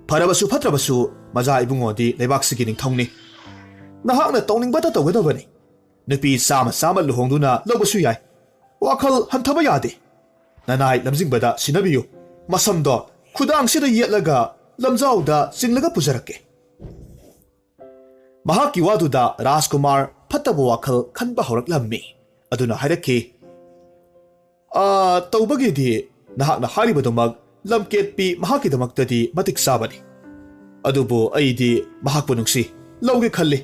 ꯐꯔꯕꯁꯨ ꯐꯠꯇ꯭ꯔꯕꯁꯨ ꯃꯖꯥ ꯏꯕꯨꯡꯉꯣꯗꯤ ꯂꯩꯕꯥꯛꯁꯤꯒꯤ ꯅꯤꯡꯊꯧꯅꯤ ꯅꯍꯥꯛꯅ ꯇꯧꯅꯤꯡꯕꯇ ꯇꯧꯒꯗꯕꯅꯤ ꯅꯨꯄꯤ ꯆꯥꯝꯃ ꯂꯨꯍꯣꯡꯗꯨꯅ ꯂꯧꯕꯁꯨ ꯌꯥꯏ ꯋꯥꯈꯜ ꯍꯟꯊꯕ ꯌꯥꯗꯦ ꯅꯅꯥꯏ ꯂꯝꯖꯤꯡꯕꯗ ꯁꯤꯟꯅꯕꯤꯌꯨ ꯃꯁꯝꯗꯣ ꯈꯨꯗꯥꯡꯁꯤꯗ ꯌꯦꯠꯂꯒ ꯂꯝꯖꯥꯎꯗ ꯆꯤꯡꯂꯒ ꯄꯨꯖꯔꯛꯀꯦ ꯃꯍꯥꯛꯀꯤ ꯋꯥꯗꯨꯗ ꯔꯥꯖꯀꯨꯃꯥꯔ ꯐꯠꯇꯕ ꯋꯥꯈꯜ ꯈꯟꯕ ꯍꯧꯔꯛꯂꯝꯃꯤ ꯑꯗꯨꯅ ꯍꯥꯏꯔꯛꯈꯤ ꯇꯧꯕꯒꯤꯗꯤ ꯅꯍꯥꯛꯅ ꯍꯥꯏꯔꯤꯕꯗꯨꯃꯛ ꯂꯝꯀꯦꯠꯄꯤ ꯃꯍꯥꯛꯀꯤꯗꯃꯛꯇꯗꯤ ꯃꯇꯤꯛ ꯆꯥꯕꯅꯤ ꯑꯗꯨꯕꯨ ꯑꯩꯗꯤ ꯃꯍꯥꯛꯄꯨ ꯅꯨꯡꯁꯤ ꯂꯧꯒꯦ ꯈꯜꯂꯤ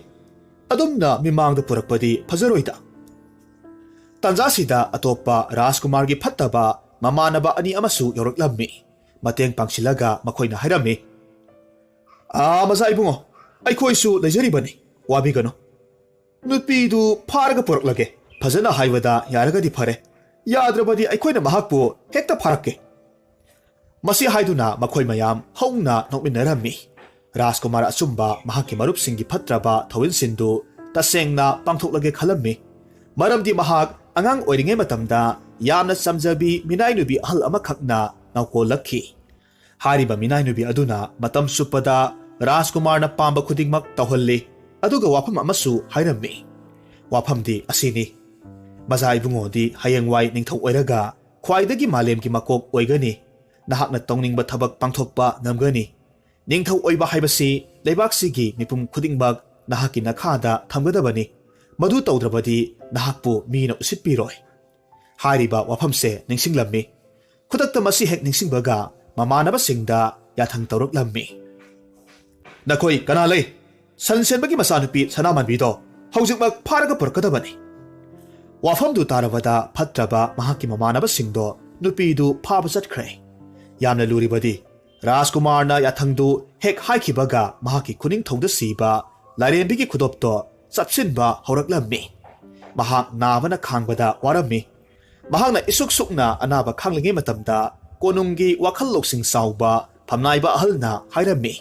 ꯑꯗꯨꯝꯅ ꯃꯤꯃꯥꯡꯗ ꯄꯨꯔꯛꯄꯗꯤ ꯐꯖꯔꯣꯏꯗ ꯇꯥꯟꯖꯥꯁꯤꯗ ꯑꯇꯣꯞꯄ ꯔꯥꯖꯀꯨꯃꯥꯔꯒꯤ ꯐꯠꯇꯕ ꯃꯃꯥꯟꯅꯕ ꯑꯅꯤ ꯑꯃꯁꯨ ꯌꯧꯔꯛꯂꯝꯃꯤ ꯃꯇꯦꯡ ꯄꯥꯡꯁꯤꯜꯂꯒ ꯃꯈꯣꯏꯅ ꯍꯥꯏꯔꯝꯃꯤ ꯃꯖꯥ ꯏꯕꯨꯡꯉꯣ ꯑꯩꯈꯣꯏꯁꯨ ꯂꯩꯖꯔꯤꯕꯅꯤ ꯋꯥꯕꯤꯒꯅꯨ ꯅꯨꯄꯤꯗꯨ ꯐꯥꯔꯒ ꯄꯨꯔꯛꯂꯒꯦ ꯐꯖꯅ ꯍꯥꯏꯕꯗ ꯌꯥꯔꯒꯗꯤ ꯐꯔꯦ ꯌꯥꯗ꯭ꯔꯕꯗꯤ ꯑꯩꯈꯣꯏꯅ ꯃꯍꯥꯛꯄꯨ ꯍꯦꯛꯇ ꯐꯥꯔꯛꯀꯦ ꯃꯁꯤ ꯍꯥꯏꯗꯨꯅ ꯃꯈꯣꯏ ꯃꯌꯥꯝ ꯍꯧꯅ ꯅꯣꯛꯃꯤꯟꯅꯔꯝꯃꯤ ꯔꯥꯖꯀꯨꯃꯥꯔ ꯑꯆꯨꯝꯕ ꯃꯍꯥꯛꯀꯤ ꯃꯔꯨꯞꯁꯤꯡꯒꯤ ꯐꯠꯇ꯭ꯔꯕ ꯊꯧꯑꯣꯏꯟꯁꯤꯟꯗꯨ ꯇꯁꯦꯡꯅ ꯄꯥꯡꯊꯣꯛꯂꯒꯦ ꯈꯜꯂꯝꯃꯤ ꯃꯔꯝꯗꯤ ꯃꯍꯥꯛ ꯑꯉꯥꯡ ꯑꯣꯏꯔꯤꯉꯩ ꯃꯇꯝꯗ ꯌꯥꯝꯅ ꯆꯝꯖꯕꯤ ꯃꯤꯅꯥꯏ ꯅꯨꯕꯤ ꯑꯍꯜ ꯑꯃꯈꯛꯅ ꯅꯥꯎꯀꯣꯜꯂꯛꯈꯤ ꯍꯥꯏꯔꯤꯕ ꯃꯤꯅꯥꯏ ꯅꯨꯕꯤ ꯑꯗꯨꯅ ꯃꯇꯝ ꯆꯨꯞꯄꯗ ꯔꯥꯖꯀꯨꯃꯥꯔꯅ ꯄꯥꯝꯕ ꯈꯨꯗꯤꯡꯃꯛ ꯇꯧꯍꯜꯂꯤ ꯑꯗꯨꯒ ꯋꯥꯐꯝ ꯑꯃꯁꯨ ꯍꯥꯏꯔꯝꯃꯤ ꯋꯥꯐꯝꯗꯤ ꯑꯁꯤꯅꯤ ꯃꯖꯥ ꯏꯕꯨꯡꯉꯣꯗꯤ ꯍꯌꯦꯡꯋꯥꯏ ꯅꯤꯡꯊꯧ ꯑꯣꯏꯔꯒ ꯈ꯭ꯋꯥꯏꯗꯒꯤ ꯃꯥꯂꯦꯝꯒꯤ ꯃꯀꯣꯛ ꯑꯣꯏꯒꯅꯤ ꯅꯍꯥꯛꯅ ꯇꯧꯅꯤꯡꯕ ꯊꯕꯛ ꯄꯥꯡꯊꯣꯛꯄ ꯉꯝꯒꯅꯤ ꯅꯤꯡꯊꯧ ꯑꯣꯏꯕ ꯍꯥꯏꯕꯁꯤ ꯂꯩꯕꯥꯛꯁꯤꯒꯤ ꯃꯤꯄꯨꯝ ꯈꯨꯗꯤꯡꯃꯛ ꯅꯍꯥꯛꯀꯤ ꯅꯈꯥꯗ ꯊꯝꯒꯗꯕꯅꯤ ꯃꯗꯨ ꯇꯧꯗ꯭ꯔꯕꯗꯤ ꯅꯍꯥꯛꯄꯨ ꯃꯤꯅ ꯎꯁꯤꯠꯄꯤꯔꯣꯏ ꯍꯥꯏꯔꯤꯕ ꯋꯥꯐꯝꯁꯦ ꯅꯤꯡꯁꯤꯡꯂꯝꯃꯤ ꯈꯨꯗꯛꯇ ꯃꯁꯤ ꯍꯦꯛ ꯅꯤꯡꯁꯤꯡꯕꯒ ꯃꯃꯥꯟꯅꯕꯁꯤꯡꯗ ꯌꯥꯊꯪ ꯇꯧꯔꯛꯂꯝꯃꯤ ꯅꯈꯣꯏ ꯀꯅꯥ ꯂꯩ ꯁꯟ ꯁꯦꯟꯕꯒꯤ ꯃꯆꯥꯅꯨꯄꯤ ꯁꯅꯥꯃꯥꯟꯕꯤꯗꯣ ꯍꯧꯖꯤꯛꯃꯛ ꯐꯥꯔꯒ ꯄꯨꯔꯛꯀꯗꯕꯅꯤ ꯋꯥꯐꯝꯗꯨ ꯇꯥꯔꯕꯗ ꯐꯠꯇ꯭ꯔꯕ ꯃꯍꯥꯛꯀꯤ ꯃꯃꯥꯟꯅꯕꯁꯤꯡꯗꯣ ꯅꯨꯄꯤꯗꯨ ꯐꯥꯕ ꯆꯠꯈ꯭ꯔꯦ ꯌꯥꯝꯅ ꯂꯨꯔꯤꯕꯗꯤ ꯔꯥꯖꯀꯨꯃꯥꯔꯅ ꯌꯥꯊꯪꯗꯨ ꯍꯦꯛ ꯍꯥꯏꯈꯤꯕꯒ ꯃꯍꯥꯛꯀꯤ ꯈꯨꯅꯤꯡꯊꯧꯗ ꯁꯤꯕ ꯂꯥꯏꯔꯦꯝꯕꯤꯒꯤ ꯈꯨꯗꯣꯞꯇꯣ ꯆꯞꯁꯤꯟꯕ ꯍꯧꯔꯛꯂꯝꯃꯤ ꯃꯍꯥꯛ ꯅꯥꯕꯅ ꯈꯥꯡꯕꯗ ꯋꯥꯔꯝꯃꯤ ꯃꯍꯥꯛꯅ ꯏꯁꯨꯛ ꯁꯨꯛꯅ ꯑꯅꯥꯕ ꯈꯥꯡꯂꯤꯉꯩ ꯃꯇꯝꯗ ꯀꯣꯅꯨꯡꯒꯤ ꯋꯥꯈꯜ ꯂꯧꯁꯤꯡ ꯆꯥꯎꯕ ꯐꯝꯅꯥꯏꯕ ꯑꯍꯜꯅ ꯍꯥꯏꯔꯝꯃꯤ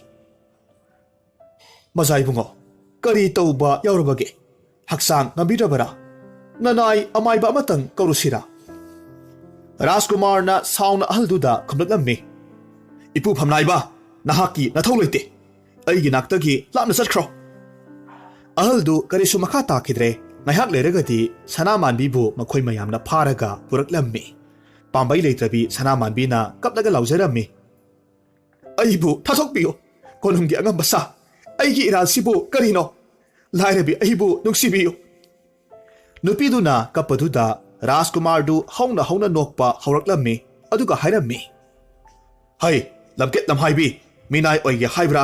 ꯃꯖꯥ ꯏꯕꯨꯡꯉꯣ ꯀꯔꯤ ꯇꯧꯕ ꯌꯥꯎꯔꯕꯒꯦ ꯍꯛꯆꯥꯡ ꯉꯝꯕꯤꯗ꯭ꯔꯕꯔꯥ ꯅꯅꯥꯏ ꯑꯃꯥꯏꯕ ꯑꯃꯇꯪ ꯀꯧꯔꯨꯁꯤꯔꯥ ꯔꯥꯖꯀꯨꯃꯥꯔꯅ ꯁꯥꯎꯅ ꯑꯍꯜꯗꯨꯗ ꯈꯨꯝꯂꯛꯂꯝꯃꯤ ꯏꯄꯨ ꯐꯝꯅꯥꯏꯕ ꯅꯍꯥꯛꯀꯤ ꯅꯊꯧ ꯂꯩꯇꯦ ꯑꯩꯒꯤ ꯅꯥꯛꯇꯒꯤ ꯂꯥꯞꯅ ꯆꯠꯈ꯭ꯔꯣ ꯑꯍꯜꯗꯨ ꯀꯔꯤꯁꯨ ꯃꯈꯥ ꯇꯥꯈꯤꯗ꯭ꯔꯦ ꯉꯥꯏꯍꯥꯛ ꯂꯩꯔꯒꯗꯤ ꯁꯅꯥꯃꯥꯟꯕꯤꯕꯨ ꯃꯈꯣꯏ ꯃꯌꯥꯝꯅ ꯐꯥꯔꯒ ꯄꯨꯔꯛꯂꯝꯃꯤ ꯄꯥꯝꯕꯩ ꯂꯩꯇ꯭ꯔꯕꯤ ꯁꯅꯥꯃꯥꯟꯕꯤꯅ ꯀꯞꯂꯒ ꯂꯥꯎꯖꯔꯝꯃꯤ ꯑꯩꯕꯨ ꯊꯥꯗꯣꯛꯄꯤꯌꯨ ꯀꯣꯅꯨꯡꯒꯤ ꯑꯉꯝꯕ ꯁꯥ ꯑꯩꯒꯤ ꯏꯔꯥꯜꯁꯤꯕꯨ ꯀꯔꯤꯅꯣ ꯂꯥꯏꯔꯕꯤ ꯑꯩꯕꯨ ꯅꯨꯡꯁꯤꯕꯤꯌꯨ ꯅꯨꯄꯤꯗꯨꯅ ꯀꯞꯄꯗꯨꯗ ꯔꯥꯖꯀꯨꯃꯥꯔꯗꯨ ꯍꯧꯅ ꯍꯧꯅ ꯅꯣꯛꯄ ꯍꯧꯔꯛꯂꯝꯃꯤ ꯑꯗꯨꯒ ꯍꯥꯏꯔꯝꯃꯤ ꯍꯩ ꯂꯝꯀꯦꯠ ꯂꯝꯍꯥꯏꯕꯤ ꯃꯤꯅꯥꯏ ꯑꯣꯏꯒꯦ ꯍꯥꯏꯕ꯭ꯔꯥ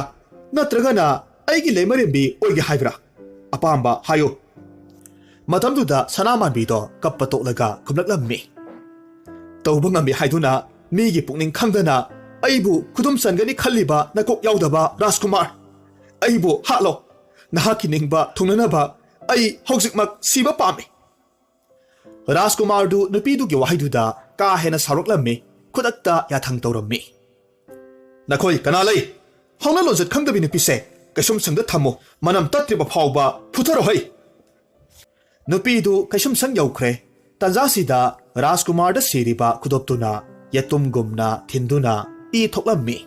ꯅꯠꯇ꯭ꯔꯒꯅ ꯑꯩꯒꯤ ꯂꯩꯃꯔꯦꯝꯕꯤ ꯑꯣꯏꯒꯦ ꯍꯥꯏꯕ꯭ꯔꯥ ꯑꯄꯥꯝꯕ ꯍꯥꯏꯌꯨ ꯃꯇꯝꯗꯨꯗ ꯁꯅꯥꯃꯥꯟꯕꯤꯗꯣ ꯀꯞꯄ ꯇꯣꯛꯂꯒ ꯈꯨꯝꯂꯛꯂꯝꯃꯤ ꯇꯧꯕ ꯉꯝꯃꯤ ꯍꯥꯏꯗꯨꯅ ꯃꯤꯒꯤ ꯄꯨꯛꯅꯤꯡ ꯈꯪꯗꯅ ꯑꯩꯕꯨ ꯈꯨꯗꯨꯝ ꯆꯟꯒꯅꯤ ꯈꯜꯂꯤꯕ ꯅꯀꯣꯛ ꯌꯥꯎꯗꯕ ꯔꯥꯖꯀꯨꯃꯥꯔ ꯑꯩꯕꯨ ꯍꯥꯠꯂꯣ ꯅꯍꯥꯛꯀꯤ ꯅꯤꯡꯕ ꯊꯨꯡꯅꯅꯕ ꯑꯩ ꯍꯧꯖꯤꯛꯃꯛ ꯁꯤꯕ ꯄꯥꯝꯃꯤ ꯔꯥꯖꯀꯨꯃꯥꯔꯗꯨ ꯅꯨꯄꯤꯗꯨꯒꯤ ꯋꯥꯍꯩꯗꯨꯗ ꯀꯥ ꯍꯦꯟꯅ ꯁꯥꯎꯔꯛꯂꯝꯃꯤ ꯈꯨꯗꯛꯇ ꯌꯥꯊꯪ ꯇꯧꯔꯝꯃꯤ ꯅꯈꯣꯏ ꯀꯅꯥ ꯂꯩ ꯍꯧꯅ ꯂꯣꯟꯆꯠ ꯈꯪꯗꯕꯤ ꯅꯨꯄꯤꯁꯦ ꯀꯩꯁꯨꯝ ꯁꯪꯗ ꯊꯝꯃꯨ ꯃꯅꯝ ꯇꯠꯇ꯭ꯔꯤꯕ ꯐꯥꯎꯕ ꯐꯨꯊꯔꯣꯍꯩ ꯅꯨꯄꯤꯗꯨ ꯀꯩꯁꯨꯝ ꯁꯪ ꯌꯧꯈ꯭ꯔꯦ ꯇꯟꯖꯥꯁꯤꯗ ꯔꯥꯖꯀꯨꯃꯥꯔꯗ ꯁꯤꯔꯤꯕ ꯈꯨꯗꯣꯞꯇꯨꯅ ꯌꯦꯇꯨꯝꯒꯨꯝꯅ ꯊꯤꯟꯗꯨꯅ ꯏ ꯊꯣꯛꯂꯝꯃꯤ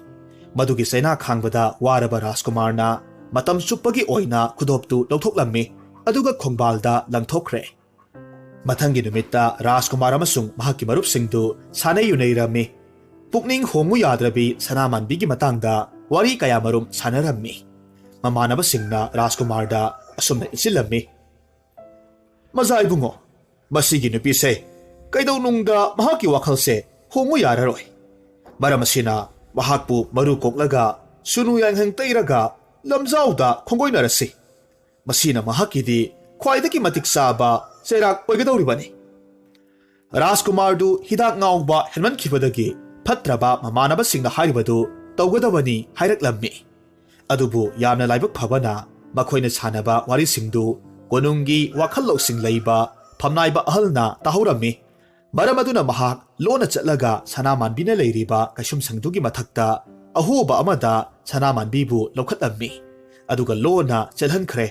ꯃꯗꯨꯒꯤ ꯆꯩꯅꯥ ꯈꯥꯡꯕꯗ ꯋꯥꯔꯕ ꯔꯥꯖꯀꯨꯃꯥꯔꯅ ꯃꯇꯝ ꯆꯨꯞꯄꯒꯤ ꯑꯣꯏꯅ ꯈꯨꯗꯣꯞꯇꯨ ꯂꯧꯊꯣꯛꯂꯝꯃꯤ ꯑꯗꯨꯒ ꯈꯣꯡꯕꯥꯜꯗ ꯂꯪꯊꯣꯛꯈ꯭ꯔꯦ ꯃꯊꯪꯒꯤ ꯅꯨꯃꯤꯠꯇ ꯔꯥꯖꯀꯨꯃꯥꯔ ꯑꯃꯁꯨꯡ ꯃꯍꯥꯛꯀꯤ ꯃꯔꯨꯞꯁꯤꯡꯗꯨ ꯁꯥꯟꯅꯩ ꯌꯨꯅꯩꯔꯝꯃꯤ ꯄꯨꯛꯅꯤꯡ ꯍꯣꯡꯉꯨ ꯌꯥꯗ꯭ꯔꯕꯤ ꯁꯅꯥꯃꯥꯟꯕꯤꯒꯤ ꯃꯇꯥꯡꯗ ꯋꯥꯔꯤ ꯀꯌꯥꯃꯔꯨꯝ ꯁꯥꯟꯅꯔꯝꯃꯤ ꯃꯃꯥꯟꯅꯕꯁꯤꯡꯅ ꯔꯥꯖꯀꯨꯃꯥꯔꯗ ꯑꯁꯨꯝꯅ ꯏꯟꯁꯤꯜꯂꯝꯃꯤ ꯃꯖꯥ ꯏꯕꯨꯡꯉꯣ ꯃꯁꯤꯒꯤ ꯅꯨꯄꯤꯁꯦ ꯀꯩꯗꯧꯅꯨꯡꯗ ꯃꯍꯥꯛꯀꯤ ꯋꯥꯈꯜꯁꯦ ꯍꯣꯡꯉꯨ ꯌꯥꯔꯔꯣꯏ ꯃꯔꯝ ꯑꯁꯤꯅ ꯃꯍꯥꯛꯄꯨ ꯃꯔꯨ ꯀꯣꯛꯂꯒ ꯁꯨꯅꯨ ꯌꯥꯏꯉꯪ ꯇꯩꯔꯒ ꯂꯝꯖꯥꯎꯗ ꯈꯣꯡꯒꯣꯏꯅꯔꯁꯤ ꯃꯁꯤꯅ ꯃꯍꯥꯛꯀꯤꯗꯤ ꯈ꯭ꯋꯥꯏꯗꯒꯤ ꯃꯇꯤꯛ ꯆꯥꯕ ꯆꯩꯔꯥꯛ ꯑꯣꯏꯒꯗꯧꯔꯤꯕꯅꯤ ꯔꯥꯖꯀꯨꯃꯥꯔꯗꯨ ꯍꯤꯗꯥꯛ ꯉꯥꯎꯕ ꯍꯦꯟꯃꯟꯈꯤꯕꯗꯒꯤ ꯐꯠꯇ꯭ꯔꯕ ꯃꯃꯥꯟꯅꯕꯁꯤꯡꯅ ꯍꯥꯏꯔꯤꯕꯗꯨ ꯇꯧꯒꯗꯕꯅꯤ ꯍꯥꯏꯔꯛꯂꯝꯃꯤ ꯑꯗꯨꯕꯨ ꯌꯥꯝꯅ ꯂꯥꯏꯕꯛ ꯐꯕꯅ ꯃꯈꯣꯏꯅ ꯁꯥꯟꯅꯕ ꯋꯥꯔꯤꯁꯤꯡꯗꯨ ꯀꯣꯅꯨꯡꯒꯤ ꯋꯥꯈꯜ ꯂꯧꯁꯤꯡ ꯂꯩꯕ ꯐꯝꯅꯥꯏꯕ ꯑꯍꯜꯅ ꯇꯥꯍꯧꯔꯝꯃꯤ ꯃꯔꯝ ꯑꯗꯨꯅ ꯃꯍꯥꯛ ꯂꯣꯟꯅ ꯆꯠꯂꯒ ꯁꯅꯥꯃꯥꯟꯕꯤꯅ ꯂꯩꯔꯤꯕ ꯀꯩꯁꯨꯝꯁꯪꯗꯨꯒꯤ ꯃꯊꯛꯇ ꯑꯍꯣꯕ ꯑꯃꯗ ꯁꯅꯥꯃꯥꯟꯕꯤꯕꯨ ꯂꯧꯈꯠꯂꯝꯃꯤ ꯑꯗꯨꯒ ꯂꯣꯟꯅ ꯆꯦꯜꯍꯟꯈ꯭ꯔꯦ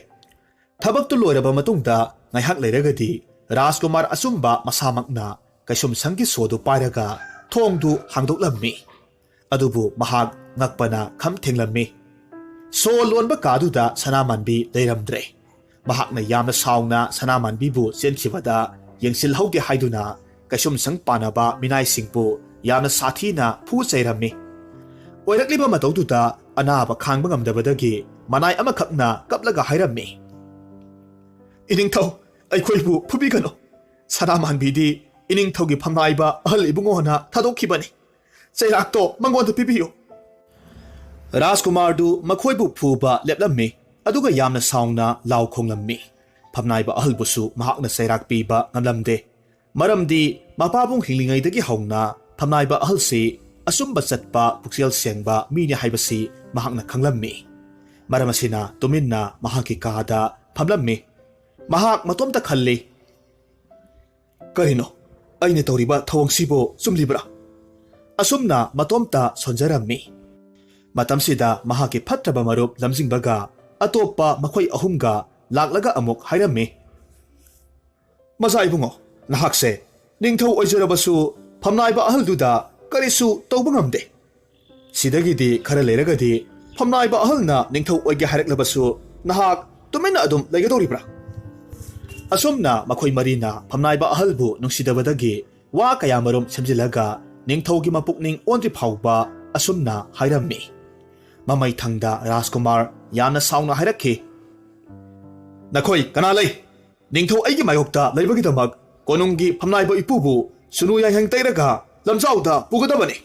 ꯊꯕꯛꯇꯨ ꯂꯣꯏꯔꯕ ꯃꯇꯨꯡꯗ ꯉꯥꯏꯍꯥꯛ ꯂꯩꯔꯒꯗꯤ ꯔꯥꯖꯀꯨꯃꯥꯔ ꯑꯆꯨꯝꯕ ꯃꯁꯥꯃꯛꯅ ꯀꯩꯁꯨꯝꯁꯪꯒꯤ ꯁꯣꯗꯨ ꯄꯥꯏꯔꯒ ꯊꯣꯡꯗꯨ ꯍꯥꯡꯗꯣꯛꯂꯝꯃꯤ ꯑꯗꯨꯕꯨ ꯃꯍꯥꯛ ꯉꯛꯄꯅ ꯈꯝ ꯊꯦꯡꯂꯝꯃꯤ ꯁꯣ ꯂꯣꯟꯕ ꯀꯥꯗꯨꯗ ꯁꯅꯥꯃꯥꯟꯕꯤ ꯂꯩꯔꯝꯗ꯭ꯔꯦ ꯃꯍꯥꯛꯅ ꯌꯥꯝꯅ ꯁꯥꯎꯅ ꯁꯅꯥꯃꯥꯟꯕꯤꯕꯨ ꯆꯦꯟꯈꯤꯕꯗ ꯌꯦꯡꯁꯤꯜꯍꯧꯒꯦ ꯍꯥꯏꯗꯨꯅ ꯀꯩꯁꯨꯝꯁꯪ ꯄꯥꯟꯅꯕ ꯃꯤꯅꯥꯏꯁꯤꯡꯕꯨ ꯌꯥꯝꯅ ꯁꯥꯊꯤꯅ ꯐꯨ ꯆꯩꯔꯝꯃꯤ ꯑꯣꯏꯔꯛꯂꯤꯕ ꯃꯇꯧꯗꯨꯗ ꯑꯅꯥꯕ ꯈꯥꯡꯕ ꯉꯝꯗꯕꯗꯒꯤ ꯃꯅꯥꯏ ꯑꯃꯈꯛꯅ ꯀꯞꯂꯒ ꯍꯥꯏꯔꯝꯃꯤ ꯏꯅꯤꯡꯊꯧ ꯑꯩꯈꯣꯏꯕꯨ ꯐꯨꯕꯤꯒꯅꯨ ꯁꯅꯥꯃꯥꯟꯕꯤꯗꯤ ꯏꯅꯤꯡꯊꯧꯒꯤ ꯐꯝꯅꯥꯏꯕ ꯑꯍꯜ ꯏꯕꯨꯡꯉꯣꯅ ꯊꯥꯗꯣꯛꯈꯤꯕꯅꯤ ꯆꯩꯔꯥꯛꯇꯣ ꯃꯉꯣꯟꯗ ꯄꯤꯕꯤꯌꯨ ꯔꯥꯖꯀꯨꯃꯥꯔꯗꯨ ꯃꯈꯣꯏꯕꯨ ꯐꯨꯕ ꯂꯦꯞꯂꯝꯃꯤ ꯑꯗꯨꯒ ꯌꯥꯝꯅ ꯁꯥꯎꯅ ꯂꯥꯎ ꯈꯣꯡꯂꯝꯃꯤ ꯐꯝꯅꯥꯏꯕ ꯑꯍꯜꯕꯨꯁꯨ ꯃꯍꯥꯛꯅ ꯆꯩꯔꯥꯛ ꯄꯤꯕ ꯉꯝꯂꯝꯗꯦ ꯃꯔꯝꯗꯤ ꯃꯄꯥꯕꯨꯡ ꯍꯤꯡꯂꯤꯉꯩꯗꯒꯤ ꯍꯧꯅ ꯐꯝꯅꯥꯏꯕ ꯑꯍꯜꯁꯤ ꯑꯆꯨꯝꯕ ꯆꯠꯄ ꯄꯨꯛꯆꯦꯜ ꯁꯦꯡꯕ ꯃꯤꯅꯤ ꯍꯥꯏꯕꯁꯤ ꯃꯍꯥꯛꯅ ꯈꯪꯂꯝꯃꯤ ꯃꯔꯝ ꯑꯁꯤꯅ ꯇꯨꯃꯤꯟꯅ ꯃꯍꯥꯛꯀꯤ ꯀꯥꯗ ꯐꯝꯂꯝꯃꯤ ꯃꯍꯥꯛ ꯃꯇꯣꯝꯇ ꯈꯜꯂꯤ ꯀꯔꯤꯅꯣ ꯑꯩꯅ ꯇꯧꯔꯤꯕ ꯊꯧꯑꯣꯡꯁꯤꯕꯨ ꯆꯨꯝꯂꯤꯕ꯭ꯔꯥ ꯑꯁꯨꯝꯅ ꯃꯇꯣꯝꯇ ꯁꯣꯟꯖꯔꯝꯃꯤ ꯃꯇꯝꯁꯤꯗ ꯃꯍꯥꯛꯀꯤ ꯐꯠꯇ꯭ꯔꯕ ꯃꯔꯨꯞ ꯂꯝꯖꯤꯡꯕꯒ ꯑꯇꯣꯞꯄ ꯃꯈꯣꯏ ꯑꯍꯨꯝꯒ ꯂꯥꯛꯂꯒ ꯑꯃꯨꯛ ꯍꯥꯏꯔꯝꯃꯤ ꯃꯖꯥ ꯏꯕꯨꯡꯉꯣ ꯅꯍꯥꯛꯁꯦ ꯅꯤꯡꯊꯧ ꯑꯣꯏꯖꯔꯕꯁꯨ ꯐꯝꯅꯥꯏꯕ ꯑꯍꯜꯗꯨꯗ ꯀꯔꯤꯁꯨ ꯇꯧꯕ ꯉꯝꯗꯦ ꯁꯤꯗꯒꯤꯗꯤ ꯈꯔ ꯂꯩꯔꯒꯗꯤ ꯐꯝꯅꯥꯏꯕ ꯑꯍꯜꯅ ꯅꯤꯡꯊꯧ ꯑꯣꯏꯒꯦ ꯍꯥꯏꯔꯛꯂꯕꯁꯨ ꯅꯍꯥꯛ ꯇꯨꯃꯤꯟꯅ ꯑꯗꯨꯝ ꯂꯩꯒꯗꯧꯔꯤꯕ꯭ꯔꯥ ꯑꯁꯨꯝꯅ ꯃꯈꯣꯏ ꯃꯔꯤꯅ ꯐꯝꯅꯥꯏꯕ ꯑꯍꯜꯕꯨ ꯅꯨꯡꯁꯤꯗꯕꯗꯒꯤ ꯋꯥ ꯀꯌꯥꯃꯔꯨꯝ ꯁꯦꯝꯖꯤꯜꯂꯒ ꯅꯤꯡꯊꯧꯒꯤ ꯃꯄꯨꯛꯅꯤꯡ ꯑꯣꯟꯗ꯭ꯔꯤ ꯐꯥꯎꯕ ꯑꯁꯨꯝꯅ ꯍꯥꯏꯔꯝꯃꯤ ꯃꯃꯩꯊꯪꯗ ꯔꯥꯖꯀꯨꯃꯥꯔ ꯌꯥꯝꯅ ꯁꯥꯎꯅ ꯍꯥꯏꯔꯛꯈꯤ ꯅꯈꯣꯏ ꯀꯅꯥ ꯂꯩ ꯅꯤꯡꯊꯧ ꯑꯩꯒꯤ ꯃꯥꯌꯣꯛꯇ ꯂꯩꯕꯒꯤꯗꯃꯛ ꯀꯣꯅꯨꯡꯒꯤ ꯐꯝꯅꯥꯏꯕ ꯏꯄꯨꯕꯨ ꯁꯨꯅꯨ ꯌꯥꯏꯍꯪ ꯇꯩꯔꯒ ꯂꯝꯖꯥꯎꯗ ꯄꯨꯒꯗꯕꯅꯤ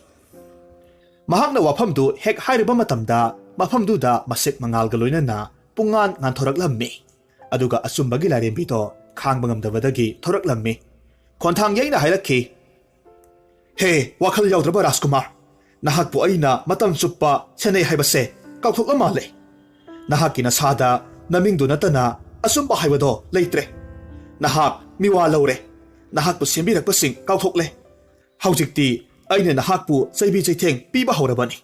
ꯃꯍꯥꯛꯅ ꯋꯥꯐꯝꯗꯨ ꯍꯦꯛ ꯍꯥꯏꯔꯤꯕ ꯃꯇꯝꯗ ꯃꯐꯝꯗꯨꯗ ꯃꯁꯦꯛ ꯃꯉꯥꯜꯒ ꯂꯣꯏꯅꯅ ꯄꯨꯡꯉꯥꯟ ꯉꯥꯟꯊꯣꯔꯛꯂꯝꯃꯤ ꯑꯗꯨꯒ ꯑꯆꯨꯝꯕꯒꯤ ꯂꯥꯏꯔꯦꯝꯕꯤꯗꯣ ꯈꯥꯡꯕ ꯉꯝꯗꯕꯗꯒꯤ ꯊꯣꯔꯛꯂꯝꯃꯤ ꯈꯣꯟꯊꯥꯡ ꯌꯩꯅ ꯍꯥꯏꯔꯛꯈꯤ ꯍꯦ ꯋꯥꯈꯜ ꯌꯥꯎꯗ꯭ꯔꯕ ꯔꯥꯖꯀꯨꯃꯥꯔ ꯅꯍꯥꯛꯄꯨ ꯑꯩꯅ ꯃꯇꯝ ꯆꯨꯞꯄ ꯁꯦꯟꯅꯩ ꯍꯥꯏꯕꯁꯦ ꯀꯥꯎꯊꯣꯛꯂ ꯃꯥꯜꯂꯦ ꯅꯍꯥꯛꯀꯤ ꯅꯁꯥꯗ ꯅꯃꯤꯡꯗꯨ ꯅꯠꯇꯅ ꯑꯆꯨꯝꯕ ꯍꯥꯏꯕꯗꯣ ꯂꯩꯇ꯭ꯔꯦ ꯅꯍꯥꯛ ꯃꯤꯋꯥ ꯂꯧꯔꯦ ꯅꯍꯥꯛꯄꯨ ꯁꯦꯝꯕꯤꯔꯛꯄꯁꯤꯡ ꯀꯥꯎꯊꯣꯛꯂꯦ ꯍꯧꯖꯤꯛꯇꯤ ꯑꯩꯅ ꯅꯍꯥꯛꯄꯨ ꯆꯩꯕꯤ ꯆꯩꯊꯦꯡ ꯄꯤꯕ ꯍꯧꯔꯕꯅꯤ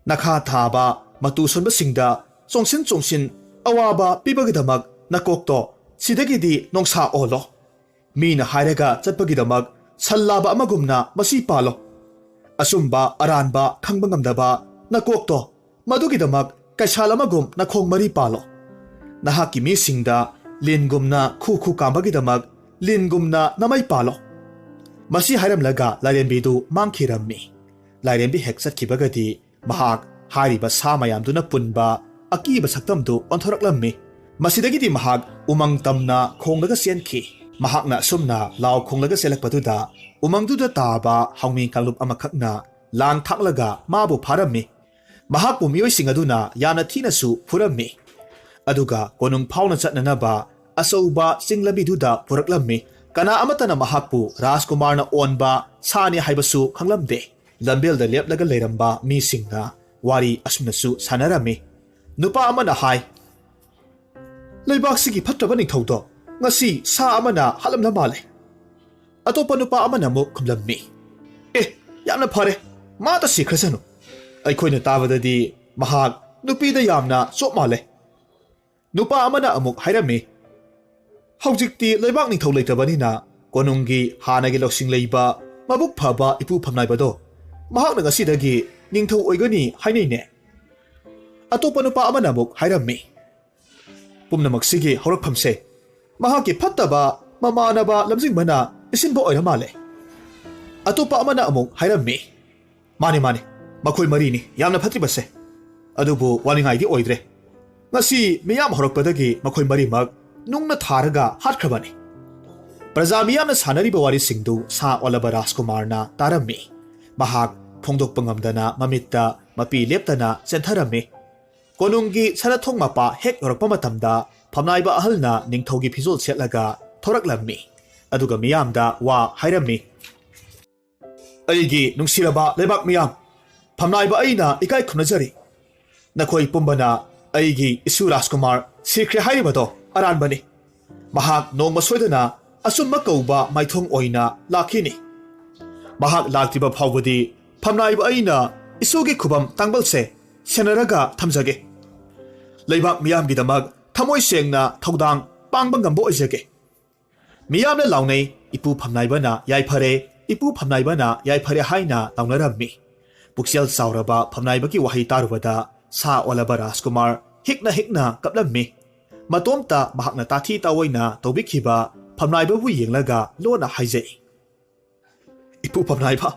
ꯅꯈꯥ ꯊꯥꯕ ꯃꯇꯨ ꯁꯣꯟꯕꯁꯤꯡꯗ ꯆꯣꯡꯁꯤꯟ ꯆꯣꯡꯁꯤꯟ ꯑꯋꯥꯕ ꯄꯤꯕꯒꯤꯗꯃꯛ ꯅꯀꯣꯛꯇꯣ ꯁꯤꯗꯒꯤꯗꯤ ꯅꯣꯡꯁꯥ ꯑꯣꯜꯂꯣ ꯃꯤꯅ ꯍꯥꯏꯔꯒ ꯆꯠꯄꯒꯤꯗꯃꯛ ꯁꯟ ꯂꯥꯕ ꯑꯃꯒꯨꯝꯅ ꯃꯁꯤ ꯄꯥꯜꯂꯣ ꯑꯆꯨꯝꯕ ꯑꯔꯥꯟꯕ ꯈꯪꯕ ꯉꯝꯗꯕ ꯅꯀꯣꯛꯇꯣ ꯃꯗꯨꯒꯤꯗꯃꯛ ꯀꯩꯁꯥꯜ ꯑꯃꯒꯨꯝ ꯅꯈꯣꯡ ꯃꯔꯤ ꯄꯥꯜꯂꯣ ꯅꯍꯥꯛꯀꯤ ꯃꯤꯁꯤꯡꯗ ꯂꯤꯟꯒꯨꯝꯅ ꯈꯨ ꯈꯨ ꯀꯥꯝꯕꯒꯤꯗꯃꯛ ꯂꯤꯟꯒꯨꯝꯅ ꯅꯃꯩ ꯄꯥꯜꯂꯣ ꯃꯁꯤ ꯍꯥꯏꯔꯝꯂꯒ ꯂꯥꯏꯔꯦꯝꯕꯤꯗꯨ ꯃꯥꯡꯈꯤꯔꯝꯃꯤ ꯂꯥꯏꯔꯦꯝꯕꯤ ꯍꯦꯛ ꯆꯠꯈꯤꯕꯒꯗꯤ ꯃꯍꯥꯛ ꯍꯥꯏꯔꯤꯕ ꯁꯥ ꯃꯌꯥꯝꯗꯨꯅ ꯄꯨꯟꯕ ꯑꯀꯤꯕ ꯁꯛꯇꯝꯗꯨ ꯑꯣꯟꯊꯣꯔꯛꯂꯝꯃꯤ ꯃꯁꯤꯗꯒꯤꯗꯤ ꯃꯍꯥꯛ ꯎꯃꯪ ꯇꯝꯅ ꯈꯣꯡꯂꯒ ꯆꯦꯟꯈꯤ ꯃꯍꯥꯛꯅ ꯑꯁꯨꯝꯅ ꯂꯥꯎ ꯈꯣꯡꯂꯒ ꯆꯦꯜꯂꯛꯄꯗꯨꯗ ꯎꯃꯪꯗꯨꯗ ꯇꯥꯕ ꯍꯥꯎꯃꯤ ꯀꯥꯡꯂꯨꯞ ꯑꯃꯈꯛꯅ ꯂꯥꯡ ꯊꯥꯛꯂꯒ ꯃꯥꯕꯨ ꯐꯥꯔꯝꯃꯤ ꯃꯍꯥꯛꯄꯨ ꯃꯤꯑꯣꯏꯁꯤꯡ ꯑꯗꯨꯅ ꯌꯥꯝꯅ ꯊꯤꯅꯁꯨ ꯐꯨꯔꯝꯃꯤ ꯑꯗꯨꯒ ꯀꯣꯅꯨꯡ ꯐꯥꯎꯅ ꯆꯠꯅꯅꯕ ꯑꯆꯧꯕ ꯆꯤꯡ ꯂꯝꯕꯤꯗꯨꯗ ꯄꯨꯔꯛꯂꯝꯃꯤ ꯀꯅꯥ ꯑꯃꯠꯇꯅ ꯃꯍꯥꯛꯄꯨ ꯔꯥꯖꯀꯨꯃꯥꯔꯅ ꯑꯣꯟꯕ ꯁꯥꯅꯤ ꯍꯥꯏꯕꯁꯨ ꯈꯪꯂꯝꯗꯦ ꯂꯝꯕꯦꯜꯗ ꯂꯦꯞꯂꯒ ꯂꯩꯔꯝꯕ ꯃꯤꯁꯤꯡꯅ ꯋꯥꯔꯤ ꯑꯁꯨꯝꯅꯁꯨ ꯁꯥꯟꯅꯔꯝꯃꯤ ꯅꯨꯄꯥ ꯑꯃꯅ ꯍꯥꯏ ꯂꯩꯕꯥꯛꯁꯤꯒꯤ ꯐꯠꯇꯕ ꯅꯤꯡꯊꯧꯗꯣ ꯉꯁꯤ ꯁꯥ ꯑꯃꯅ ꯍꯥꯠꯂꯝꯅ ꯃꯥꯜꯂꯦ ꯑꯇꯣꯞꯄ ꯅꯨꯄꯥ ꯑꯃꯅ ꯑꯃꯨꯛ ꯈꯨꯝꯂꯝꯃꯤ ꯌꯥꯝꯅ ꯐꯔꯦ ꯃꯥꯇ ꯁꯤꯈ꯭ꯔꯁꯅꯨ ꯑꯩꯈꯣꯏꯅ ꯇꯥꯕꯗꯗꯤ ꯃꯍꯥꯛ ꯅꯨꯄꯤꯗ ꯌꯥꯝꯅ ꯆꯣꯞ ꯃꯥꯜꯂꯦ ꯅꯨꯄꯥ ꯑꯃꯅ ꯑꯃꯨꯛ ꯍꯥꯏꯔꯝꯃꯤ ꯍꯧꯖꯤꯛꯇꯤ ꯂꯩꯕꯥꯛ ꯅꯤꯡꯊꯧ ꯂꯩꯇꯕꯅꯤꯅ ꯀꯣꯅꯨꯡꯒꯤ ꯍꯥꯟꯅꯒꯤ ꯂꯧꯁꯤꯡ ꯂꯩꯕ ꯃꯕꯨꯛ ꯐꯕ ꯏꯄꯨ ꯐꯝꯅꯥꯏꯕꯗꯣ ꯃꯍꯥꯛꯅ ꯉꯁꯤꯗꯒꯤ ꯅꯤꯡꯊꯧ ꯑꯣꯏꯒꯅꯤ ꯍꯥꯏꯅꯩꯅꯦ ꯑꯇꯣꯞꯄ ꯅꯨꯄꯥ ꯑꯃꯅ ꯑꯃꯨꯛ ꯍꯥꯏꯔꯝꯃꯤ ꯄꯨꯝꯅꯃꯛꯁꯤꯒꯤ ꯍꯧꯔꯛꯐꯝꯁꯦ ꯃꯍꯥꯛꯀꯤ ꯐꯠꯇꯕ ꯃꯃꯥꯟꯅꯕ ꯂꯝꯖꯤꯡꯕꯅ ꯏꯁꯤꯟꯕ ꯑꯣꯏꯔ ꯃꯥꯜꯂꯦ ꯑꯇꯣꯞꯄ ꯑꯃꯅ ꯑꯃꯨꯛ ꯍꯥꯏꯔꯝꯃꯤ ꯃꯥꯅꯤ ꯃꯈꯣꯏ ꯃꯔꯤꯅꯤ ꯌꯥꯝꯅ ꯐꯠꯇ꯭ꯔꯤꯕꯁꯦ ꯑꯗꯨꯕꯨ ꯋꯥꯅꯤꯡꯉꯥꯏꯗꯤ ꯑꯣꯏꯗ꯭ꯔꯦ ꯉꯁꯤ ꯃꯤꯌꯥꯝ ꯍꯧꯔꯛꯄꯗꯒꯤ ꯃꯈꯣꯏ ꯃꯔꯤꯃꯛ ꯅꯨꯡꯅ ꯊꯥꯔꯒ ꯍꯥꯠꯈ꯭ꯔꯕꯅꯤ ꯄ꯭ꯔꯖꯥ ꯃꯤꯌꯥꯝꯅ ꯁꯥꯟꯅꯔꯤꯕ ꯋꯥꯔꯤꯁꯤꯡꯗꯨ ꯁꯥ ꯑꯣꯜꯂꯕ ꯔꯥꯖꯀꯨꯃꯥꯔꯅ ꯇꯥꯔꯝꯃꯤ ꯃꯍꯥꯛ ꯐꯣꯡꯗꯣꯛꯄ ꯉꯝꯗꯅ ꯃꯃꯤꯠꯇ ꯃꯄꯤ ꯂꯦꯞꯇꯅ ꯆꯦꯟꯊꯔꯝꯃꯤ ꯀꯣꯅꯨꯡꯒꯤ ꯁꯅꯊꯣꯡ ꯃꯄꯥ ꯍꯦꯛ ꯌꯧꯔꯛꯄ ꯃꯇꯝꯗ ꯐꯝꯅꯥꯏꯕ ꯑꯍꯜꯅ ꯅꯤꯡꯊꯧꯒꯤ ꯐꯤꯖꯣꯜ ꯁꯦꯠꯂꯒ ꯊꯣꯔꯛꯂꯝꯃꯤ ꯑꯗꯨꯒ ꯃꯤꯌꯥꯝꯗ ꯋꯥ ꯍꯥꯏꯔꯝꯃꯤ ꯑꯩꯒꯤ ꯅꯨꯡꯁꯤꯔꯕ ꯂꯩꯕꯥꯛ ꯃꯤꯌꯥꯝ ꯐꯝꯅꯥꯏꯕ ꯑꯩꯅ ꯏꯀꯥꯏ ꯈꯨꯝꯅꯖꯔꯤ ꯅꯈꯣꯏ ꯄꯨꯝꯕꯅ ꯑꯩꯒꯤ ꯏꯁꯨ ꯔꯥꯖꯀꯨꯃꯥꯔ ꯁꯤꯈ꯭ꯔꯦ ꯍꯥꯏꯔꯤꯕꯗꯣ ꯑꯔꯥꯟꯕꯅꯤ ꯃꯍꯥꯛ ꯅꯣꯡꯃ ꯁꯣꯏꯗꯅ ꯑꯆꯨꯝꯕ ꯀꯧꯕ ꯃꯥꯏꯊꯣꯡ ꯑꯣꯏꯅ ꯂꯥꯛꯈꯤꯅꯤ ꯃꯍꯥꯛ ꯂꯥꯛꯇ꯭ꯔꯤꯕ ꯐꯥꯎꯕꯗꯤ ꯐꯝꯅꯥꯏꯕ ꯑꯩꯅ ꯏꯁꯨꯒꯤ ꯈꯨꯕꯝ ꯇꯥꯡꯕꯜꯁꯦ ꯁꯦꯟꯅꯔꯒ ꯊꯝꯖꯒꯦ ꯂꯩꯕꯥꯛ ꯃꯤꯌꯥꯝꯒꯤꯗꯃꯛ ꯊꯃꯣꯏ ꯁꯦꯡꯅ ꯊꯧꯗꯥꯡ ꯄꯥꯡꯕ ꯉꯝꯕ ꯑꯣꯏꯖꯒꯦ ꯃꯤꯌꯥꯝꯅ ꯂꯥꯎꯅꯩ ꯏꯄꯨ ꯐꯝꯅꯥꯏꯕꯅ ꯌꯥꯏꯐꯔꯦ ꯏꯄꯨ ꯐꯝꯅꯥꯏꯕꯅ ꯌꯥꯏꯐꯔꯦ ꯍꯥꯏꯅ ꯂꯥꯎꯅꯔꯝꯃꯤ ꯄꯨꯛꯆꯦꯜ ꯆꯥꯎꯔꯕ ꯐꯝꯅꯥꯏꯕꯒꯤ ꯋꯥꯍꯩ ꯇꯥꯔꯨꯕꯗ ꯁꯥ ꯑꯣꯜꯂꯕ ꯔꯥꯖꯀꯨꯃꯥꯔ ꯍꯤꯛꯅ ꯀꯞꯂꯝꯃꯤ ꯃꯇꯣꯝꯇ ꯃꯍꯥꯛꯅ ꯇꯥꯊꯤ ꯇꯥꯑꯣꯏꯅ ꯇꯧꯕꯤꯈꯤꯕ ꯐꯝꯅꯥꯏꯕꯕꯨ ꯌꯦꯡꯂꯒ ꯂꯣꯟꯅ ꯍꯥꯏꯖꯩ ꯏꯄꯨ ꯐꯝꯅꯥꯏꯕ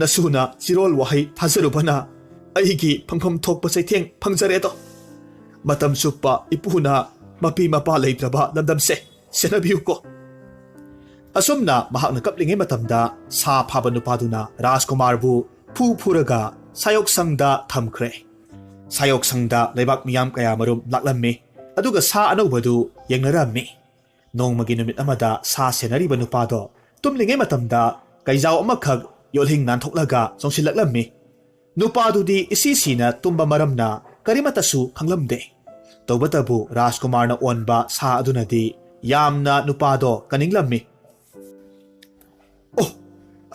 ꯅꯁꯨꯅ ꯆꯤꯔꯣꯜ ꯋꯥꯍꯩ ꯊꯥꯖꯔꯨꯕꯅ ꯑꯩꯒꯤ ꯐꯪꯐꯝ ꯊꯣꯛꯄ ꯆꯩꯊꯦꯡ ꯐꯪꯖꯔꯦꯗꯣ ꯃꯇꯝ ꯆꯨꯞꯄ ꯏꯄꯨꯅ ꯃꯄꯤ ꯃꯄꯥ ꯂꯩꯇ꯭ꯔꯕ ꯂꯝꯗꯝꯁꯦ ꯁꯦꯟꯅꯕꯤꯌꯨꯀꯣ ꯑꯁꯨꯝꯅ ꯃꯍꯥꯛꯅ ꯀꯞꯂꯤꯉꯩ ꯃꯇꯝꯗ ꯁꯥ ꯐꯥꯕ ꯅꯨꯄꯥꯗꯨꯅ ꯔꯥꯖꯀꯨꯃꯥꯔꯕꯨ ꯐꯨꯔꯒ ꯁꯥꯌꯣꯛꯁꯪꯗ ꯊꯝꯈ꯭ꯔꯦ ꯁꯥꯌꯣꯛꯁꯪꯗ ꯂꯩꯕꯥꯛ ꯃꯤꯌꯥꯝ ꯀꯌꯥꯃꯔꯨꯝ ꯂꯥꯛꯂꯝꯃꯤ ꯑꯗꯨꯒ ꯁꯥ ꯑꯅꯧꯕꯗꯨ ꯌꯦꯡꯅꯔꯝꯃꯤ ꯅꯣꯡꯃꯒꯤ ꯅꯨꯃꯤꯠ ꯑꯃꯗ ꯁꯥ ꯁꯦꯟꯅꯔꯤꯕ ꯅꯨꯄꯥꯗꯣ ꯇꯨꯝꯂꯤꯉꯩ ꯃꯇꯝꯗ ꯀꯩꯖꯥꯎ ꯑꯃꯈꯛ ꯌꯣꯜꯍꯤꯡ ꯅꯥꯟꯊꯣꯛꯂꯒ ꯆꯣꯡꯁꯤꯜꯂꯛꯂꯝꯃꯤ ꯅꯨꯄꯥꯗꯨꯗꯤ ꯏꯁꯤꯁꯤꯅ ꯇꯨꯝꯕ ꯃꯔꯝꯅ ꯀꯔꯤꯃꯠꯇꯁꯨ ꯈꯪꯂꯝꯗꯦ ꯇꯧꯕꯇꯕꯨ ꯔꯥꯖꯀꯨꯃꯥꯔꯅ ꯑꯣꯟꯕ ꯁꯥ ꯑꯗꯨꯅꯗꯤ ꯌꯥꯝꯅ ꯅꯨꯄꯥꯗꯣ ꯀꯅꯤꯡꯂꯝꯃꯤ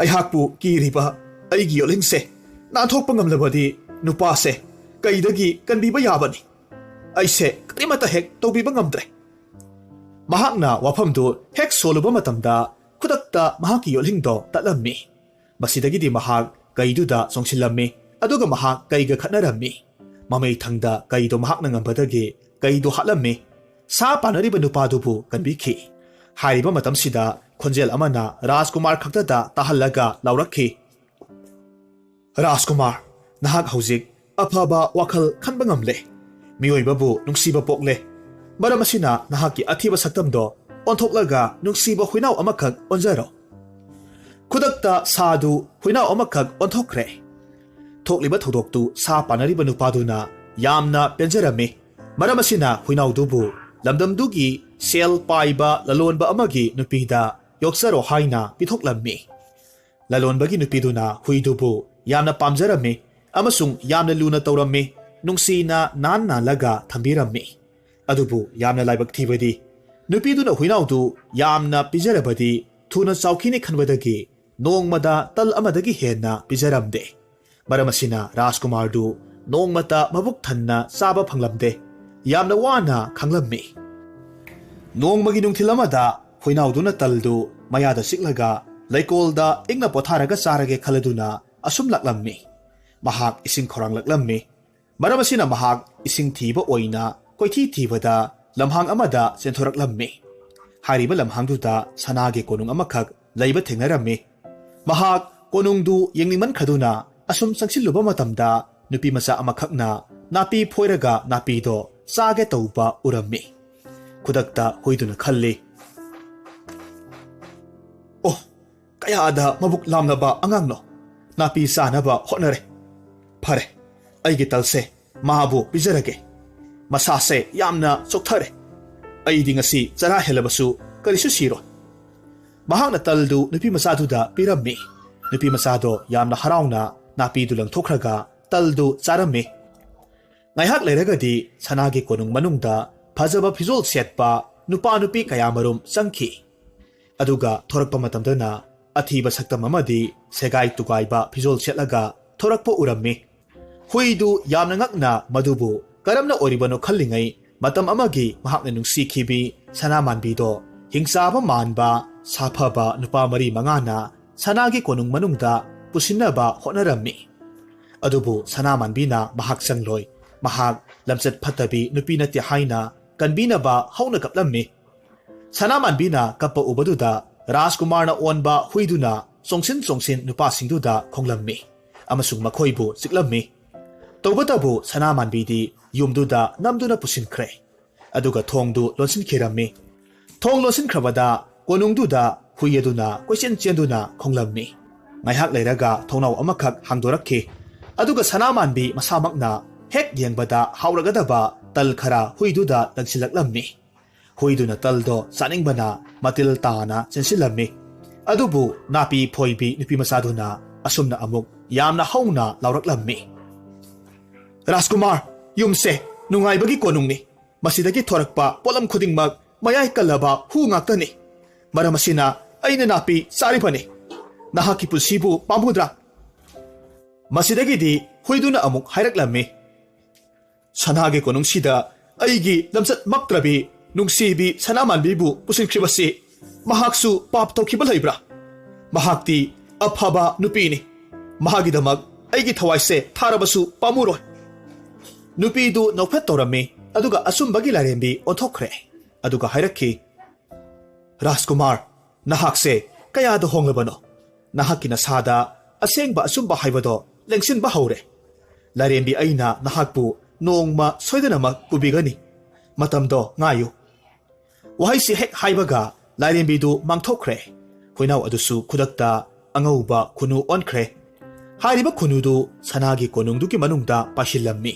ꯑꯩꯍꯥꯛꯄꯨ ꯀꯤꯔꯤꯕ ꯑꯩꯒꯤ ꯌꯣꯠꯂꯤꯡꯁꯦ ꯅꯥꯟꯊꯣꯛꯄ ꯉꯝꯂꯕꯗꯤ ꯅꯨꯄꯥꯁꯦ ꯀꯩꯗꯒꯤ ꯀꯟꯕꯤꯕ ꯌꯥꯕꯅꯤ ꯑꯩꯁꯦ ꯀꯔꯤꯃꯠꯇ ꯍꯦꯛ ꯇꯧꯕꯤꯕ ꯉꯝꯗ꯭ꯔꯦ ꯃꯍꯥꯛꯅ ꯋꯥꯐꯝꯗꯨ ꯍꯦꯛ ꯁꯣꯜꯂꯨꯕ ꯃꯇꯝꯗ ꯈꯨꯗꯛꯇ ꯃꯍꯥꯛꯀꯤ ꯌꯣꯠꯂꯤꯡꯗꯣ ꯇꯠꯂꯝꯃꯤ ꯃꯁꯤꯗꯒꯤꯗꯤ ꯃꯍꯥꯛ ꯀꯩꯗꯨꯗ ꯆꯣꯡꯁꯤꯜꯂꯝꯃꯤ ꯑꯗꯨꯒ ꯃꯍꯥꯛ ꯀꯩꯒ ꯈꯠꯅꯔꯝꯃꯤ ꯃꯃꯩꯊꯪꯗ ꯀꯩꯗꯣ ꯃꯍꯥꯛꯅ ꯉꯝꯕꯗꯒꯤ ꯀꯩꯗꯣ ꯍꯥꯠꯂꯝꯃꯤ ꯁꯥ ꯄꯥꯟꯅꯔꯤꯕ ꯅꯨꯄꯥꯗꯨꯕꯨ ꯀꯟꯕꯤꯈꯤ ꯍꯥꯏꯔꯤꯕ ꯃꯇꯝꯁꯤꯗ ꯈꯣꯟꯖꯦꯜ ꯑꯃꯅ ꯔꯥꯖꯀꯨꯃꯥꯔ ꯈꯛꯇꯗ ꯇꯥꯍꯜꯂꯒ ꯂꯥꯎꯔꯛꯈꯤ ꯔꯥꯖꯀꯨꯃꯥꯔ ꯅꯍꯥꯛ ꯍꯧꯖꯤꯛ ꯑꯐꯕ ꯋꯥꯈꯜ ꯈꯟꯕ ꯉꯝꯂꯦ ꯃꯤꯑꯣꯏꯕꯕꯨ ꯅꯨꯡꯁꯤꯕ ꯄꯣꯛꯂꯦ ꯃꯔꯝ ꯑꯁꯤꯅ ꯅꯍꯥꯛꯀꯤ ꯑꯊꯤꯕ ꯁꯛꯇꯝꯗꯣ ꯑꯣꯟꯊꯣꯛꯂꯒ ꯅꯨꯡꯁꯤꯕ ꯍꯨꯏꯅꯥꯎ ꯑꯃꯈꯛ ꯑꯣꯟꯖꯔꯣ ꯈꯨꯗꯛꯇ ꯁꯥꯗꯨ ꯍꯨꯏꯅꯥꯎ ꯑꯃꯈꯛ ꯑꯣꯟꯊꯣꯛꯈ꯭ꯔꯦ ꯊꯣꯛꯂꯤꯕ ꯊꯧꯗꯣꯛꯇꯨ ꯁꯥ ꯄꯥꯟꯅꯔꯤꯕ ꯅꯨꯄꯥꯗꯨꯅ ꯌꯥꯝꯅ ꯄꯦꯟꯖꯔꯝꯃꯤ ꯃꯔꯝ ꯑꯁꯤꯅ ꯍꯨꯏꯅꯥꯎꯗꯨꯕꯨ ꯂꯝꯗꯝꯗꯨꯒꯤ ꯁꯦꯜ ꯄꯥꯏꯕ ꯂꯂꯣꯟꯕ ꯑꯃꯒꯤ ꯅꯨꯄꯤꯗ ꯌꯣꯛꯆꯔꯣ ꯍꯥꯏꯅ ꯄꯤꯊꯣꯛꯂꯝꯃꯤ ꯂꯂꯣꯟꯕꯒꯤ ꯅꯨꯄꯤꯗꯨꯅ ꯍꯨꯏꯗꯨꯕꯨ ꯌꯥꯝꯅ ꯄꯥꯝꯖꯔꯝꯃꯤ ꯑꯃꯁꯨꯡ ꯌꯥꯝꯅ ꯂꯨꯅ ꯇꯧꯔꯝꯃꯤ ꯅꯨꯡꯁꯤꯅ ꯅꯥꯜꯂꯒ ꯊꯝꯕꯤꯔꯝꯃꯤ ꯑꯗꯨꯕꯨ ꯌꯥꯝꯅ ꯂꯥꯏꯕꯛ ꯊꯤꯕꯗꯤ ꯅꯨꯄꯤꯗꯨꯅ ꯍꯨꯏꯅꯥꯎꯗꯨ ꯌꯥꯝꯅ ꯄꯤꯖꯔꯕꯗꯤ ꯊꯨꯅ ꯆꯥꯎꯈꯤꯅꯤ ꯈꯟꯕꯗꯒꯤ ꯅꯣꯡꯃꯗ ꯇꯜ ꯑꯃꯗꯒꯤ ꯍꯦꯟꯅ ꯄꯤꯖꯔꯝꯗꯦ ꯃꯔꯝ ꯑꯁꯤꯅ ꯔꯥꯖꯀꯨꯃꯥꯔꯗꯨ ꯅꯣꯡꯃꯇ ꯃꯕꯨꯛ ꯊꯟꯅ ꯆꯥꯕ ꯐꯪꯂꯝꯗꯦ ꯌꯥꯝꯅ ꯋꯥꯅ ꯈꯪꯂꯝꯃꯤ ꯅꯣꯡꯃꯒꯤ ꯅꯨꯡꯊꯤꯜ ꯑꯃꯗ ꯍꯨꯏꯅꯥꯎꯗꯨꯅ ꯇꯜꯗꯨ ꯃꯌꯥꯗ ꯆꯤꯛꯂꯒ ꯂꯩꯀꯣꯜꯗ ꯏꯪꯅ ꯄꯣꯊꯥꯔꯒ ꯆꯥꯔꯒꯦ ꯈꯜꯂꯗꯨꯅ ꯑꯁꯨꯝ ꯂꯥꯛꯂꯝꯃꯤ ꯃꯍꯥꯛ ꯏꯁꯤꯡ ꯈꯧꯔꯥꯡꯂꯛꯂꯝꯃꯤ ꯃꯔꯝ ꯑꯁꯤꯅ ꯃꯍꯥꯛ ꯏꯁꯤꯡ ꯊꯤꯕ ꯑꯣꯏꯅ ꯀꯣꯏꯊꯤ ꯊꯤꯕꯗ ꯂꯝꯍꯥꯡ ꯑꯃꯗ ꯆꯦꯟꯊꯣꯔꯛꯂꯝꯃꯤ ꯍꯥꯏꯔꯤꯕ ꯂꯝꯍꯥꯡꯗꯨꯗ ꯁꯅꯥꯒꯤ ꯀꯣꯅꯨꯡ ꯑꯃꯈꯛ ꯂꯩꯕ ꯊꯦꯡꯅꯔꯝꯃꯤ ꯃꯍꯥꯛ ꯀꯣꯅꯨꯡꯗꯨ ꯌꯦꯡꯅꯤꯡꯃꯟꯈ꯭ꯔꯗꯨꯅ ꯑꯁꯨꯝ ꯆꯪꯁꯤꯜꯂꯨꯕ ꯃꯇꯝꯗ ꯅꯨꯄꯤ ꯃꯆꯥ ꯑꯃꯈꯛꯅ ꯅꯥꯄꯤ ꯐꯣꯏꯔꯒ ꯅꯥꯄꯤꯗꯣ ꯆꯥꯒꯦ ꯇꯧꯕ ꯎꯔꯝꯃꯤ ꯈꯨꯗꯛꯇ ꯍꯨꯏꯗꯨꯅ ꯈꯜꯂꯤ ꯑꯣ ꯀꯌꯥꯗ ꯃꯕꯨꯛ ꯂꯥꯝꯂꯕ ꯑꯉꯥꯡꯅꯣ ꯅꯥꯄꯤ ꯆꯥꯅꯕ ꯍꯣꯠꯅꯔꯦ ꯐꯔꯦ ꯑꯩꯒꯤ ꯇꯜꯁꯦ ꯃꯥꯕꯨ ꯄꯤꯖꯔꯒꯦ ꯃꯁꯥꯁꯦ ꯌꯥꯝꯅ ꯆꯣꯛꯊꯔꯦ ꯑꯩꯗꯤ ꯉꯁꯤ ꯆꯔꯥ ꯍꯦꯜꯂꯕꯁꯨ ꯀꯔꯤꯁꯨ ꯁꯤꯔꯣꯏ ꯃꯍꯥꯛꯅ ꯇꯜꯗꯨ ꯅꯨꯄꯤ ꯃꯆꯥꯗꯨꯗ ꯄꯤꯔꯝꯃꯤ ꯅꯨꯄꯤ ꯃꯆꯥꯗꯣ ꯌꯥꯝꯅ ꯍꯔꯥꯎꯅ ꯅꯥꯄꯤꯗꯨ ꯂꯪꯊꯣꯛꯈ꯭ꯔꯒ ꯇꯜꯗꯨ ꯆꯥꯔꯝꯃꯤ ꯉꯥꯏꯍꯥꯛ ꯂꯩꯔꯒꯗꯤ ꯁꯅꯥꯒꯤ ꯀꯣꯅꯨꯡ ꯃꯅꯨꯡꯗ ꯐꯖꯕ ꯐꯤꯖꯣꯜ ꯁꯦꯠꯄ ꯅꯨꯄꯥ ꯅꯨꯄꯤ ꯀꯌꯥꯃꯔꯨꯝ ꯆꯪꯈꯤ ꯑꯗꯨꯒ ꯊꯣꯔꯛꯄ ꯃꯇꯝꯗꯅ ꯑꯊꯤꯕ ꯁꯛꯇꯝ ꯑꯃꯗꯤ ꯁꯦꯒꯥꯏ ꯇꯨꯒꯥꯏꯕ ꯐꯤꯖꯣꯜ ꯁꯦꯠꯂꯒ ꯊꯣꯔꯛꯄ ꯎꯔꯝꯃꯤ ꯍꯨꯏꯗꯨ ꯌꯥꯝꯅ ꯉꯛꯅ ꯃꯗꯨꯕꯨ ꯀꯔꯝꯅ ꯑꯣꯏꯔꯤꯕꯅꯣ ꯈꯜꯂꯤꯉꯩ ꯃꯇꯝ ꯑꯃꯒꯤ ꯃꯍꯥꯛꯅ ꯅꯨꯡꯁꯤꯈꯤꯕꯤ ꯁꯅꯥꯃꯥꯟꯕꯤꯗꯣ ꯍꯤꯡꯆꯥꯕ ꯃꯥꯟꯕ ꯁꯥꯐꯕ ꯅꯨꯄꯥ 4-5ꯅ ꯁꯅꯥꯒꯤ ꯀꯣꯅꯨꯡ ꯃꯅꯨꯡꯗ ꯄꯨꯁꯤꯟꯅꯕ ꯍꯣꯠꯅꯔꯝꯃꯤ ꯑꯗꯨꯕꯨ ꯁꯅꯥꯃꯥꯟꯕꯤꯅ ꯃꯍꯥꯛ ꯆꯪꯂꯣꯏ ꯃꯍꯥꯛ ꯂꯝꯆꯠ ꯐꯠꯇꯕꯤ ꯅꯨꯄꯤ ꯅꯠꯇꯦ ꯍꯥꯏꯅ ꯀꯟꯕꯤꯅꯕ ꯍꯧꯅ ꯀꯞꯂꯝꯃꯤ ꯁꯅꯥꯃꯥꯟꯕꯤꯅ ꯀꯞꯄ ꯎꯕꯗꯨꯗ ꯔꯥꯖꯀꯨꯃꯥꯔꯅ ꯑꯣꯟꯕ ꯍꯨꯏꯗꯨꯅ ꯆꯣꯡꯁꯤꯟ ꯅꯨꯄꯥꯁꯤꯡꯗꯨꯗ ꯈꯣꯡꯂꯝꯃꯤ ꯑꯃꯁꯨꯡ ꯃꯈꯣꯏꯕꯨ ꯆꯤꯛꯂꯝꯃꯤ ꯇꯧꯕꯇꯕꯨ ꯁꯅꯥꯃꯥꯟꯕꯤꯗꯤ ꯌꯨꯝꯗꯨꯗ ꯅꯝꯗꯨꯅ ꯄꯨꯁꯤꯟꯈ꯭ꯔꯦ ꯑꯗꯨꯒ ꯊꯣꯡꯗꯨ ꯂꯣꯟꯁꯤꯟꯈꯤꯔꯝꯃꯤ ꯊꯣꯡ ꯂꯣꯟꯁꯤꯟꯈ꯭ꯔꯕꯗ ꯀꯣꯅꯨꯡꯗꯨꯗ ꯍꯨꯏ ꯑꯗꯨꯅ ꯀꯣꯏꯆꯦꯟ ꯆꯦꯟꯗꯨꯅ ꯈꯣꯡꯂꯝꯃꯤ ꯉꯥꯏꯍꯥꯛ ꯂꯩꯔꯒ ꯊꯣꯡꯅꯥꯎ ꯑꯃꯈꯛ ꯍꯥꯡꯗꯣꯔꯛꯈꯤ ꯑꯗꯨꯒ ꯁꯅꯥꯃꯥꯟꯕꯤ ꯃꯁꯥꯃꯛꯅ ꯍꯦꯛ ꯌꯦꯡꯕꯗ ꯍꯥꯎꯔꯒꯗꯕ ꯇꯜ ꯈꯔ ꯍꯨꯏꯗꯨꯗ ꯂꯪꯁꯤꯜꯂꯛꯂꯝꯃꯤ ꯍꯨꯏꯗꯨꯅ ꯇꯜꯗꯣ ꯆꯥꯅꯤꯡꯕꯅ ꯃꯇꯤꯜ ꯇꯥꯅ ꯆꯦꯟꯁꯤꯜꯂꯝꯃꯤ ꯑꯗꯨꯕꯨ ꯅꯥꯄꯤ ꯐꯣꯏꯕꯤ ꯅꯨꯄꯤ ꯃꯆꯥꯗꯨꯅ ꯑꯁꯨꯝꯅ ꯑꯃꯨꯛ ꯌꯥꯝꯅ ꯍꯧꯅ ꯂꯥꯎꯔꯛꯂꯝꯃꯤ ꯔꯥꯖꯀꯨꯃꯥꯔ ꯌꯨꯝꯁꯦ ꯅꯨꯡꯉꯥꯏꯕꯒꯤ ꯀꯣꯅꯨꯡꯅꯤ ꯃꯁꯤꯗꯒꯤ ꯊꯣꯔꯛꯄ ꯄꯣꯠꯂꯝ ꯈꯨꯗꯤꯡꯃꯛ ꯃꯌꯥꯏ ꯀꯜꯂꯕ ꯍꯨ ꯉꯥꯛꯇꯅꯤ ꯃꯔꯝ ꯑꯁꯤꯅ ꯑꯩꯅ ꯅꯥꯄꯤ ꯆꯥꯔꯤꯕꯅꯤ ꯅꯍꯥꯛꯀꯤ ꯄꯨꯟꯁꯤꯕꯨ ꯄꯥꯝꯃꯨꯗ꯭ꯔꯥ ꯃꯁꯤꯗꯒꯤꯗꯤ ꯍꯨꯏꯗꯨꯅ ꯑꯃꯨꯛ ꯍꯥꯏꯔꯛꯂꯝꯃꯤ ꯁꯅꯥꯒꯤ ꯀꯣꯅꯨꯡꯁꯤꯗ ꯑꯩꯒꯤ ꯂꯝꯆꯠ ꯃꯛꯇ꯭ꯔꯕꯤ ꯅꯨꯡꯁꯤꯕꯤ ꯁꯅꯥꯃꯥꯟꯕꯤꯕꯨ ꯄꯨꯁꯤꯟꯈ꯭ꯔꯤꯕꯁꯤ ꯃꯍꯥꯛꯁꯨ ꯄꯥꯞ ꯇꯧꯈꯤꯕ ꯂꯩꯕ꯭ꯔꯥ ꯃꯍꯥꯛꯇꯤ ꯑꯐꯕ ꯅꯨꯄꯤꯅꯤ ꯃꯍꯥꯛꯀꯤꯗꯃꯛ ꯑꯩꯒꯤ ꯊꯋꯥꯏꯁꯦ ꯊꯥꯔꯕꯁꯨ ꯄꯥꯝꯃꯨꯔꯣꯏ ꯅꯨꯄꯤꯗꯨ ꯅꯧꯐꯦꯠ ꯇꯧꯔꯝꯃꯤ ꯑꯗꯨꯒ ꯑꯆꯨꯝꯕꯒꯤ ꯂꯥꯏꯔꯦꯝꯕꯤ ꯑꯣꯟꯊꯣꯛꯈ꯭ꯔꯦ ꯑꯗꯨꯒ ꯍꯥꯏꯔꯛꯈꯤ ꯔꯥꯖꯀꯨꯃꯥꯔ ꯅꯍꯥꯛꯁꯦ ꯀꯌꯥꯗ ꯍꯣꯡꯂꯕꯅꯣ ꯅꯍꯥꯛꯀꯤ ꯅꯁꯥꯗ ꯑꯁꯦꯡꯕ ꯑꯆꯨꯝꯕ ꯍꯥꯏꯕꯗꯣ ꯂꯦꯡꯁꯤꯟꯕ ꯍꯧꯔꯦ ꯂꯥꯏꯔꯦꯝꯕꯤ ꯑꯩꯅ ꯅꯍꯥꯛꯄꯨ ꯅꯣꯡꯃ ꯁꯣꯏꯗꯅꯃꯛ ꯄꯨꯕꯤꯒꯅꯤ ꯃꯇꯝꯗꯣ ꯉꯥꯏꯌꯨ ꯋꯥꯍꯩꯁꯤ ꯍꯦꯛ ꯍꯥꯏꯕꯒ ꯂꯥꯏꯔꯦꯝꯕꯤꯗꯨ ꯃꯥꯡꯊꯣꯛꯈ꯭ꯔꯦ ꯍꯨꯏꯅꯥꯎ ꯑꯗꯨꯁꯨ ꯈꯨꯗꯛꯇ ꯑꯉꯧꯕ ꯈꯨꯅꯨ ꯑꯣꯟꯈ꯭ꯔꯦ ꯍꯥꯏꯔꯤꯕ ꯈꯨꯅꯨꯗꯨ ꯁꯅꯥꯒꯤ ꯀꯣꯅꯨꯡꯗꯨꯒꯤ ꯃꯅꯨꯡꯗ ꯄꯥꯏꯁꯤꯜꯂꯝꯃꯤ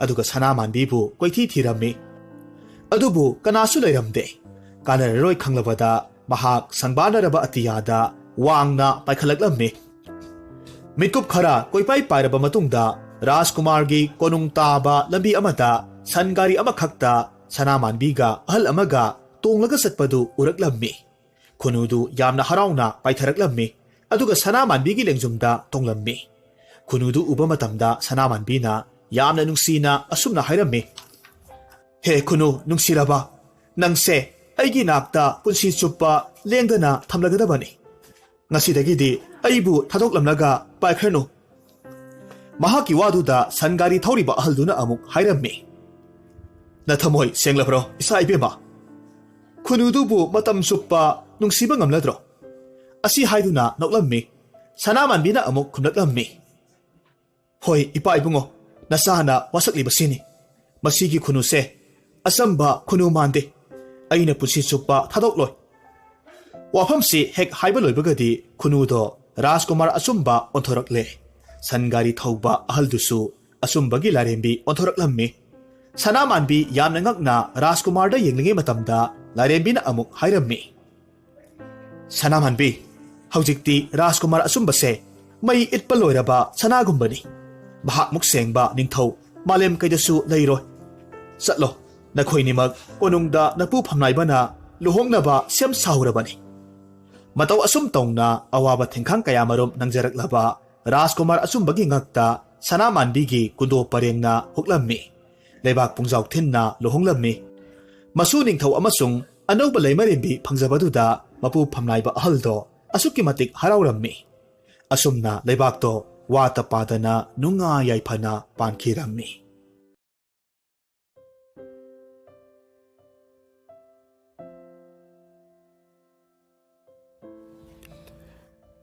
ꯑꯗꯨꯒ ꯁꯅꯥꯃꯥꯟꯕꯤꯕꯨ ꯀꯣꯏꯊꯤ ꯊꯤꯔꯝꯃꯤ ꯑꯗꯨꯕꯨ ꯀꯅꯥꯁꯨ ꯂꯩꯔꯝꯗꯦ ꯀꯥꯟꯅꯔꯔꯣꯏ ꯈꯪꯂꯕꯗ ꯃꯍꯥꯛ ꯁꯪꯕꯥꯟꯅꯔꯕ ꯑꯇꯤꯌꯥꯗ ꯋꯥꯡꯅ ꯄꯥꯏꯈꯠꯂꯛꯂꯝꯃꯤ ꯃꯤꯠꯀꯨꯞ ꯈꯔ ꯀꯣꯏꯄꯥꯏ ꯄꯥꯏꯔꯕ ꯃꯇꯨꯡꯗ ꯔꯥꯖꯀꯨꯃꯥꯔꯒꯤ ꯀꯣꯅꯨꯡ ꯇꯥꯕ ꯂꯝꯕꯤ ꯑꯃꯗ ꯁꯟ ꯒꯥꯔꯤ ꯑꯃꯈꯛꯇ ꯁꯅꯥꯃꯥꯟꯕꯤꯒ ꯑꯍꯜ ꯑꯃꯒ ꯇꯣꯡꯂꯒ ꯆꯠꯄꯗꯨ ꯎꯔꯛꯂꯝꯃꯤ ꯈꯨꯅꯨꯗꯨ ꯌꯥꯝꯅ ꯍꯔꯥꯎꯅ ꯄꯥꯏꯊꯔꯛꯂꯝꯃꯤ ꯑꯗꯨꯒ ꯁꯅꯥꯃꯥꯟꯕꯤꯒꯤ ꯂꯦꯡꯖꯨꯝꯗ ꯇꯣꯡꯂꯝꯃꯤ ꯈꯨꯅꯨꯗꯨ ꯎꯕ ꯃꯇꯝꯗ ꯁꯅꯥꯃꯥꯟꯕꯤꯅ ꯌꯥꯝꯅ ꯅꯨꯡꯁꯤꯅ ꯑꯁꯨꯝꯅ ꯍꯥꯏꯔꯝꯃꯤ ꯍꯦ ꯈꯨꯅꯨ ꯅꯨꯡꯁꯤꯔꯕ ꯅꯪꯁꯦ ꯑꯩꯒꯤ ꯅꯥꯛꯇ ꯄꯨꯟꯁꯤ ꯆꯨꯞꯄ ꯂꯦꯡꯗꯅ ꯊꯝꯂꯒꯗꯕꯅꯤ ꯉꯁꯤꯗꯒꯤꯗꯤ ꯑꯩꯕꯨ ꯊꯥꯗꯣꯛꯂꯝꯂꯒ ꯄꯥꯏꯈ꯭ꯔꯅꯨ ꯃꯍꯥꯛꯀꯤ ꯋꯥꯗꯨꯗ ꯁꯟ ꯒꯥꯔꯤ ꯊꯧꯔꯤꯕ ꯑꯍꯜꯗꯨꯅ ꯑꯃꯨꯛ ꯍꯥꯏꯔꯝꯃꯤ ꯅꯊꯃꯣꯏ ꯁꯦꯡꯂꯕ꯭ꯔꯣ ꯏꯆꯥ ꯏꯕꯦꯝꯃ ꯈꯨꯅꯨꯗꯨꯕꯨ ꯃꯇꯝ ꯆꯨꯞꯄ ꯅꯨꯡꯁꯤꯕ ꯉꯝꯂꯗ꯭ꯔꯣ ꯑꯁꯤ ꯍꯥꯏꯗꯨꯅ ꯅꯣꯛꯂꯝꯃꯤ ꯁꯅꯥꯃꯥꯟꯕꯤꯅ ꯑꯃꯨꯛ ꯈꯨꯝꯂꯛꯂꯝꯃꯤ ꯍꯣꯏ ꯏꯄꯥ ꯏꯕꯨꯡꯉꯣ ꯅꯆꯥꯅ ꯋꯥꯁꯛꯂꯤꯕꯁꯤꯅꯤ ꯃꯁꯤꯒꯤ ꯈꯨꯅꯨꯁꯦ ꯑꯆꯝꯕ ꯈꯨꯅꯨ ꯃꯥꯟꯗꯦ ꯑꯩꯅ ꯄꯨꯟꯁꯤ ꯆꯨꯞꯄ ꯊꯥꯗꯣꯛꯂꯣꯏ ꯋꯥꯐꯝꯁꯤ ꯍꯦꯛ ꯍꯥꯏꯕ ꯂꯣꯏꯕꯒꯗꯤ ꯈꯨꯅꯨꯗꯣ ꯔꯥꯖꯀꯨꯃꯥꯔ ꯑꯆꯨꯝꯕ ꯑꯣꯟꯊꯣꯔꯛꯂꯦ ꯁꯟ ꯒꯥꯔꯤ ꯊꯧꯕ ꯑꯍꯜꯗꯨꯁꯨ ꯑꯆꯨꯝꯕꯒꯤ ꯂꯥꯏꯔꯦꯝꯕꯤ ꯑꯣꯟꯊꯣꯔꯛꯂꯝꯃꯤ ꯁꯅꯥꯃꯥꯟꯕꯤ ꯌꯥꯝꯅ ꯉꯛꯅ ꯔꯥꯖꯀꯨꯃꯥꯔꯗ ꯌꯦꯡꯂꯤꯉꯩ ꯃꯇꯝꯗ ꯂꯥꯏꯔꯦꯝꯕꯤꯅ ꯑꯃꯨꯛ ꯍꯥꯏꯔꯝꯃꯤ ꯁꯅꯥꯃꯥꯟꯕꯤ ꯍꯧꯖꯤꯛꯇꯤ ꯔꯥꯖꯀꯨꯃꯥꯔ ꯑꯆꯨꯝꯕꯁꯦ ꯃꯩ ꯏꯠꯄ ꯂꯣꯏꯔꯕ ꯁꯅꯥꯒꯨꯝꯕꯅꯤ ꯃꯍꯥꯛꯃꯨꯛ ꯁꯦꯡꯕ ꯅꯤꯡꯊꯧ ꯃꯥꯂꯦꯝ ꯀꯩꯗꯁꯨ ꯂꯩꯔꯣꯏ ꯆꯠꯂꯣ ꯅꯈꯣꯏꯅꯤꯃꯛ ꯀꯣꯅꯨꯡꯗ ꯅꯄꯨ ꯐꯝꯅꯥꯏꯕꯅ ꯂꯨꯍꯣꯡꯅꯕ ꯁꯦꯝ ꯁꯥꯍꯧꯔꯕꯅꯤ ꯃꯇꯧ ꯑꯁꯨꯝ ꯇꯧꯅ ꯑꯋꯥꯕ ꯊꯦꯡꯈꯥꯡ ꯀꯌꯥꯃꯔꯨꯝ ꯅꯪꯖꯔꯛꯂꯕ ꯔꯥꯖꯀꯨꯃꯥꯔ ꯑꯆꯨꯝꯕꯒꯤ ꯉꯛꯇ ꯁꯅꯥꯃꯥꯟꯕꯤꯒꯤ ꯀꯨꯟꯗꯣ ꯄꯔꯦꯡꯅ ꯍꯨꯛꯂꯝꯃꯤ leibak pungjau thinna luhonglammi masu ningthou amasung anauba leimarimbi phangjabadudha mapu phamlaiba ahaldo asukki matik haraurammi asumna leibak to wata padana nunga yaifana pankhirammi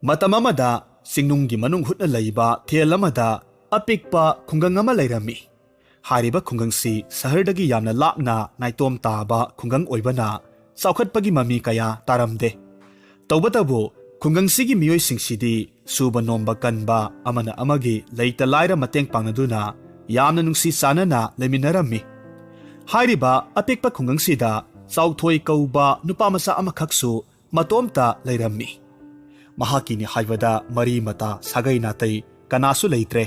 matam amada singnunggi manung hutna leiba thel amada apikpa khungang ama leirammi hariba khungangsi sahardagi yamna lapna naitom taba khungang oibana saukhatpagi mami kaya taramde tawbatabu khungangsigi miyoi singsidi suba nomba kanba amana amagi leita laira mateng pangnaduna yamna nungsi sanana leminarammi hariba apikpa khungangsida sauthoi kauba nupamasa amakhaksu matomta leirammi mahakini haibada mari mata sagai natai kanasu leitre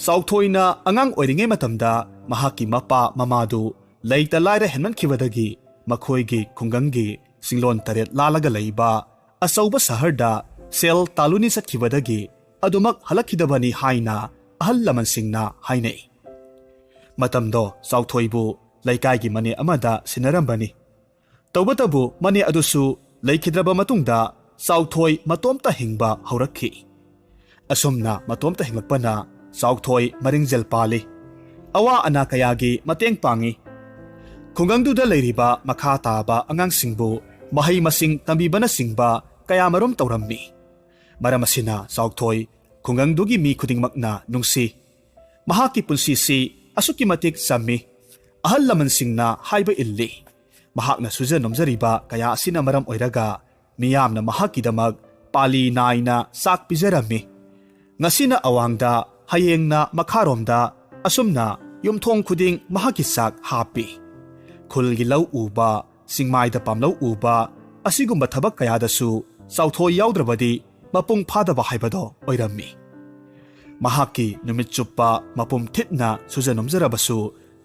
sauthoi na angang oiringe matamda mahaki mapa mamadu leita laira henman khibadagi makhoigi khungangi singlon taret lalaga leiba asauba saharda sel taluni sakhibadagi adumak halakhidabani haina ahal laman singna hainei matamdo sauthoibu laikai mane amada sinarambani tawbatabu mane adusu laikhidraba matungda sauthoi matomta hingba haurakhi asumna matomta hinglakpana sauthoi maringjel pali awa ana kayagi mateng pangi khungangduda leiriba makha taba angang singbu mahai masing tambibana singba kaya marom tawrammi maramasina sauthoi khungangdugi mi khudingmakna nungsi mahaki punsi si asuki matik sammi ahal laman singna haiba illi mahakna suja nomjariba kaya asina maram oiraga miyamna mahakidamak pali naina sak pijarami ngasina awangda hayengna makharomda asumna yumthong khuding mahaki sak hapi khulgi lau uba singmaida pamlau uba asigumba thabak kayadasu sauthoi yaudrabadi mapung phadaba haibado oirammi mahaki numit chuppa mapum thitna sujanomjarabasu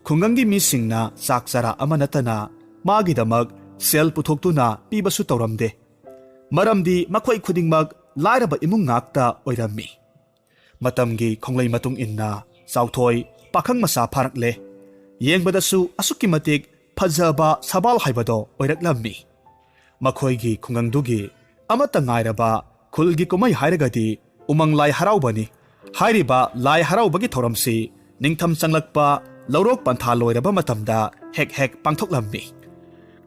khungangi mi singna sakchara amanatana magidamak sel puthoktuna pibasu tawramde maramdi makhoi khudingmak lairaba imung ngakta oirammi matamgi khonglei matung inna sauthoi pakhang masa pharakle yengbadasu asuki matik phajaba sabal haibado oiraklammi makhoigi khungangdugi amata ngairaba khulgi komai hairagadi umang lai haraubani hairiba lai haraubagi thoramsi ningtham changlakpa laurok pantha loiraba matamda hek hek pangthoklammi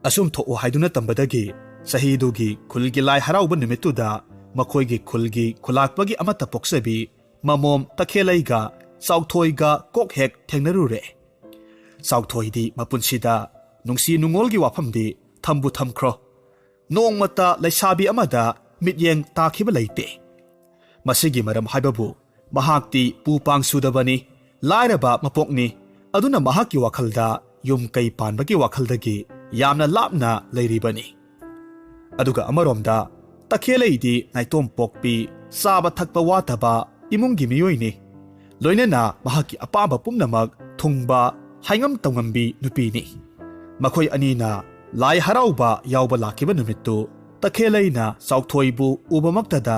asum tho'u haiduna tambadagi sahidugi khulgi lai harauba numituda makhoigi khulgi khulakpagi amata poksabi mamom takhelaiga sauthoiga kok hek thengnarure sauthoidi mapunsida nungsi nungolgi wafamdi thambu thamkhro nongmata leishabi amada mityeng takhiba leite masigi maram haibabu mahakti pupang sudabani lairaba mapokni aduna mahaki wakhalda yum kai panbagi wakhaldagi yamna lapna leiribani aduga amaromda takheleidi naitom pokpi saba thakpa wataba imungi miyoini loinena mahaki apaba pumnamak thungba haingam tawngambi nupini makhoi anina lai harauba yauba lakiba numittu takheleina sauthoibu ubamaktada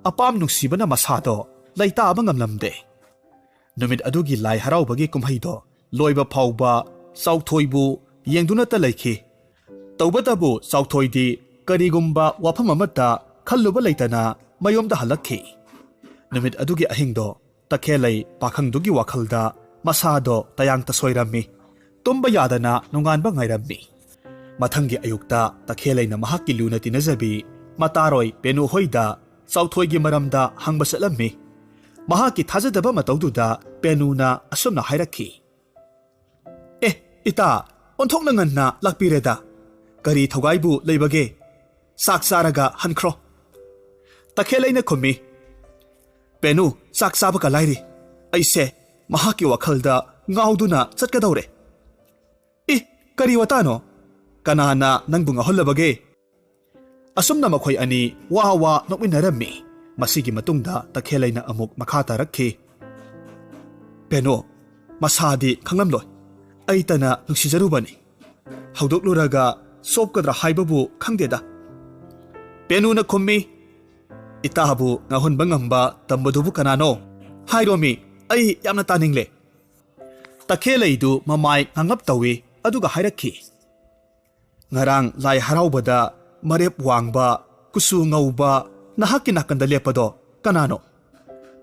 apam nungsibana masado laitaba ngamlamde numit adugi lai haraubagi kumhaido loiba phauba sauthoibu yengduna ta laiki tawbatabu sauthoidi karigumba wafam amata khalluba leitana mayomda halakhi numit adugi ahingdo takhelai pakhangdugi wakhalda masado tayang ta soirammi tumba yadana nunganba ngairammi mathangi ayukta takhelaina mahakki luna tinajabi mataroi penu hoida sauthoigi maramda hangba satlammi mahakki thajadaba matawduda penuna asumna hairakhi ita onthokna nganna lakpireda kari thogaibu leibage saksaraga hankhro takhelaina khumi penu saksaba ka lairi aise mahaki wakhalda ngauduna chatkadawre kari watano kanana nangbunga hollabage asumna makhoi ani wa nokminarami masigi matungda takhelaina amuk makhata rakhi penu masadi khanglamloi aitana nungsijarubani haudokluraga sopkadra haibabu khangdeda penuna khummi itahabu ngahun bangamba tambadubu kanano hairomi ai yamna taningle ꯇꯈꯦꯜꯂꯩꯗꯨ ꯃꯃꯥꯏ ꯉꯥꯡꯉꯞ ꯇꯧꯏ ꯑꯗꯨꯒ ꯍꯥꯏꯔꯛꯈꯤ ꯉꯔꯥꯡ ꯂꯥꯏ ꯍꯔꯥꯎꯕꯗ ꯃꯔꯦꯞ ꯋꯥꯡꯕ ꯀꯨꯆꯨ ꯉꯧꯕ ꯅꯍꯥꯛꯀꯤ ꯅꯥꯀꯟꯗ ꯂꯦꯞꯄꯗꯣ ꯀꯅꯥꯅꯣ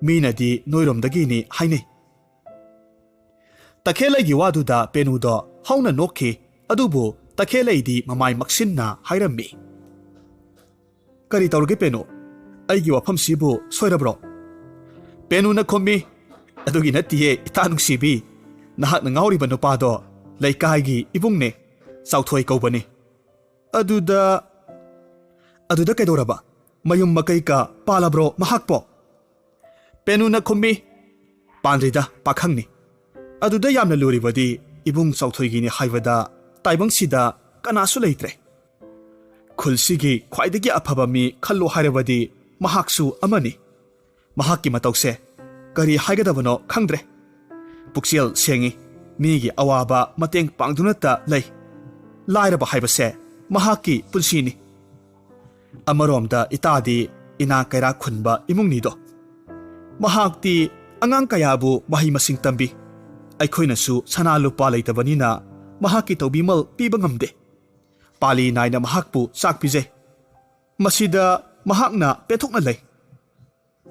ꯃꯤꯅꯗꯤ ꯅꯣꯏꯔꯣꯝꯗꯒꯤꯅꯤ ꯍꯥꯏꯅꯩ ꯇꯈꯦꯜꯂꯩꯒꯤ ꯋꯥꯗꯨꯗ ꯄꯦꯅꯨꯗꯣ ꯍꯧꯅ ꯅꯣꯛꯈꯤ ꯑꯗꯨꯕꯨ ꯇꯈꯦꯜꯂꯩꯗꯤ ꯃꯃꯥꯏ ꯃꯛꯁꯤꯟꯅ ꯍꯥꯏꯔꯝꯃꯤ ꯀꯔꯤ ꯇꯧꯔꯒꯦ ꯄꯦꯅꯨ ꯑꯩꯒꯤ ꯋꯥꯐꯝꯁꯤꯕꯨ ꯁꯣꯏꯔꯕ꯭ꯔꯣ ꯄꯦꯅꯨꯅ ꯈꯨꯝꯃꯤ ꯑꯗꯨꯒꯤ ꯅꯠꯇꯤꯌꯦ ꯏꯇꯥ ꯅꯨꯡꯁꯤꯕꯤ ꯅꯍꯥꯛꯅ ꯉꯥꯎꯔꯤꯕ ꯅꯨꯄꯥꯗꯣ ꯂꯩꯀꯥꯏꯒꯤ ꯏꯕꯨꯡꯅꯦ ꯆꯥꯎꯊꯣꯏ ꯀꯧꯕꯅꯤ ꯑꯗꯨꯗ ꯀꯩꯗꯧꯔꯕ ꯃꯌꯨꯝ ꯃꯀꯩꯀ ꯄꯥꯜꯂꯕ꯭ꯔꯣ ꯃꯍꯥꯛꯄꯣ ꯄꯦꯅꯨꯅ ꯈꯨꯝꯃꯤ ꯄꯥꯟꯗ꯭ꯔꯤꯗ ꯄꯥꯈꯪꯅꯤ ꯑꯗꯨꯗ ꯌꯥꯝꯅ ꯂꯨꯔꯤꯕꯗꯤ ꯏꯕꯨꯡ ꯆꯥꯎꯊꯣꯏꯒꯤꯅꯤ ꯍꯥꯏꯕꯗ ꯇꯥꯏꯕꯪꯁꯤꯗ ꯀꯅꯥꯁꯨ ꯂꯩꯇ꯭ꯔꯦ ꯈꯨꯜꯁꯤꯒꯤ ꯈ꯭ꯋꯥꯏꯗꯒꯤ ꯑꯐꯕ ꯃꯤ ꯈꯜꯂꯣ ꯍꯥꯏꯔꯕꯗꯤ ꯃꯍꯥꯛꯁꯨ ꯑꯃꯅꯤ ꯃꯍꯥꯛꯀꯤ ꯃꯇꯧꯁꯦ ꯀꯔꯤ ꯍꯥꯏꯒꯗꯕꯅꯣ ꯈꯪꯗ꯭ꯔꯦ ꯄꯨꯛꯆꯦꯜ ꯁꯦꯡꯉꯤ ꯃꯤꯒꯤ ꯑꯋꯥꯕ ꯃꯇꯦꯡ ꯄꯥꯡꯗꯨꯅꯇ ꯂꯩ ꯂꯥꯏꯔꯕ ꯍꯥꯏꯕꯁꯦ ꯃꯍꯥꯛꯀꯤ ꯄꯨꯟꯁꯤꯅꯤ ꯑꯃꯔꯣꯝꯗ ꯏꯇꯥꯗꯤ ꯏꯅꯥ ꯀꯩꯔꯥꯛ ꯈꯨꯟꯕ ꯏꯃꯨꯡꯅꯤꯗꯣ ꯃꯍꯥꯛꯇꯤ ꯑꯉꯥꯡ ꯀꯌꯥꯕꯨ ꯃꯍꯩ ꯃꯁꯤꯡ ꯇꯝꯕꯤ ꯑꯩꯈꯣꯏꯅꯁꯨ ꯁꯅꯥ ꯂꯨꯄꯥ ꯂꯩꯇꯕꯅꯤꯅ ꯃꯍꯥꯛꯀꯤ ꯇꯧꯕꯤꯃꯜ ꯄꯤꯕ ꯉꯝꯗꯦ ꯄꯥꯂꯤ ꯅꯥꯏꯅ ꯃꯍꯥꯛꯄꯨ ꯆꯥꯛ ꯄꯤꯖꯩ ꯃꯁꯤꯗ ꯃꯍꯥꯛꯅ ꯄꯦꯟꯊꯣꯛꯅ ꯂꯩ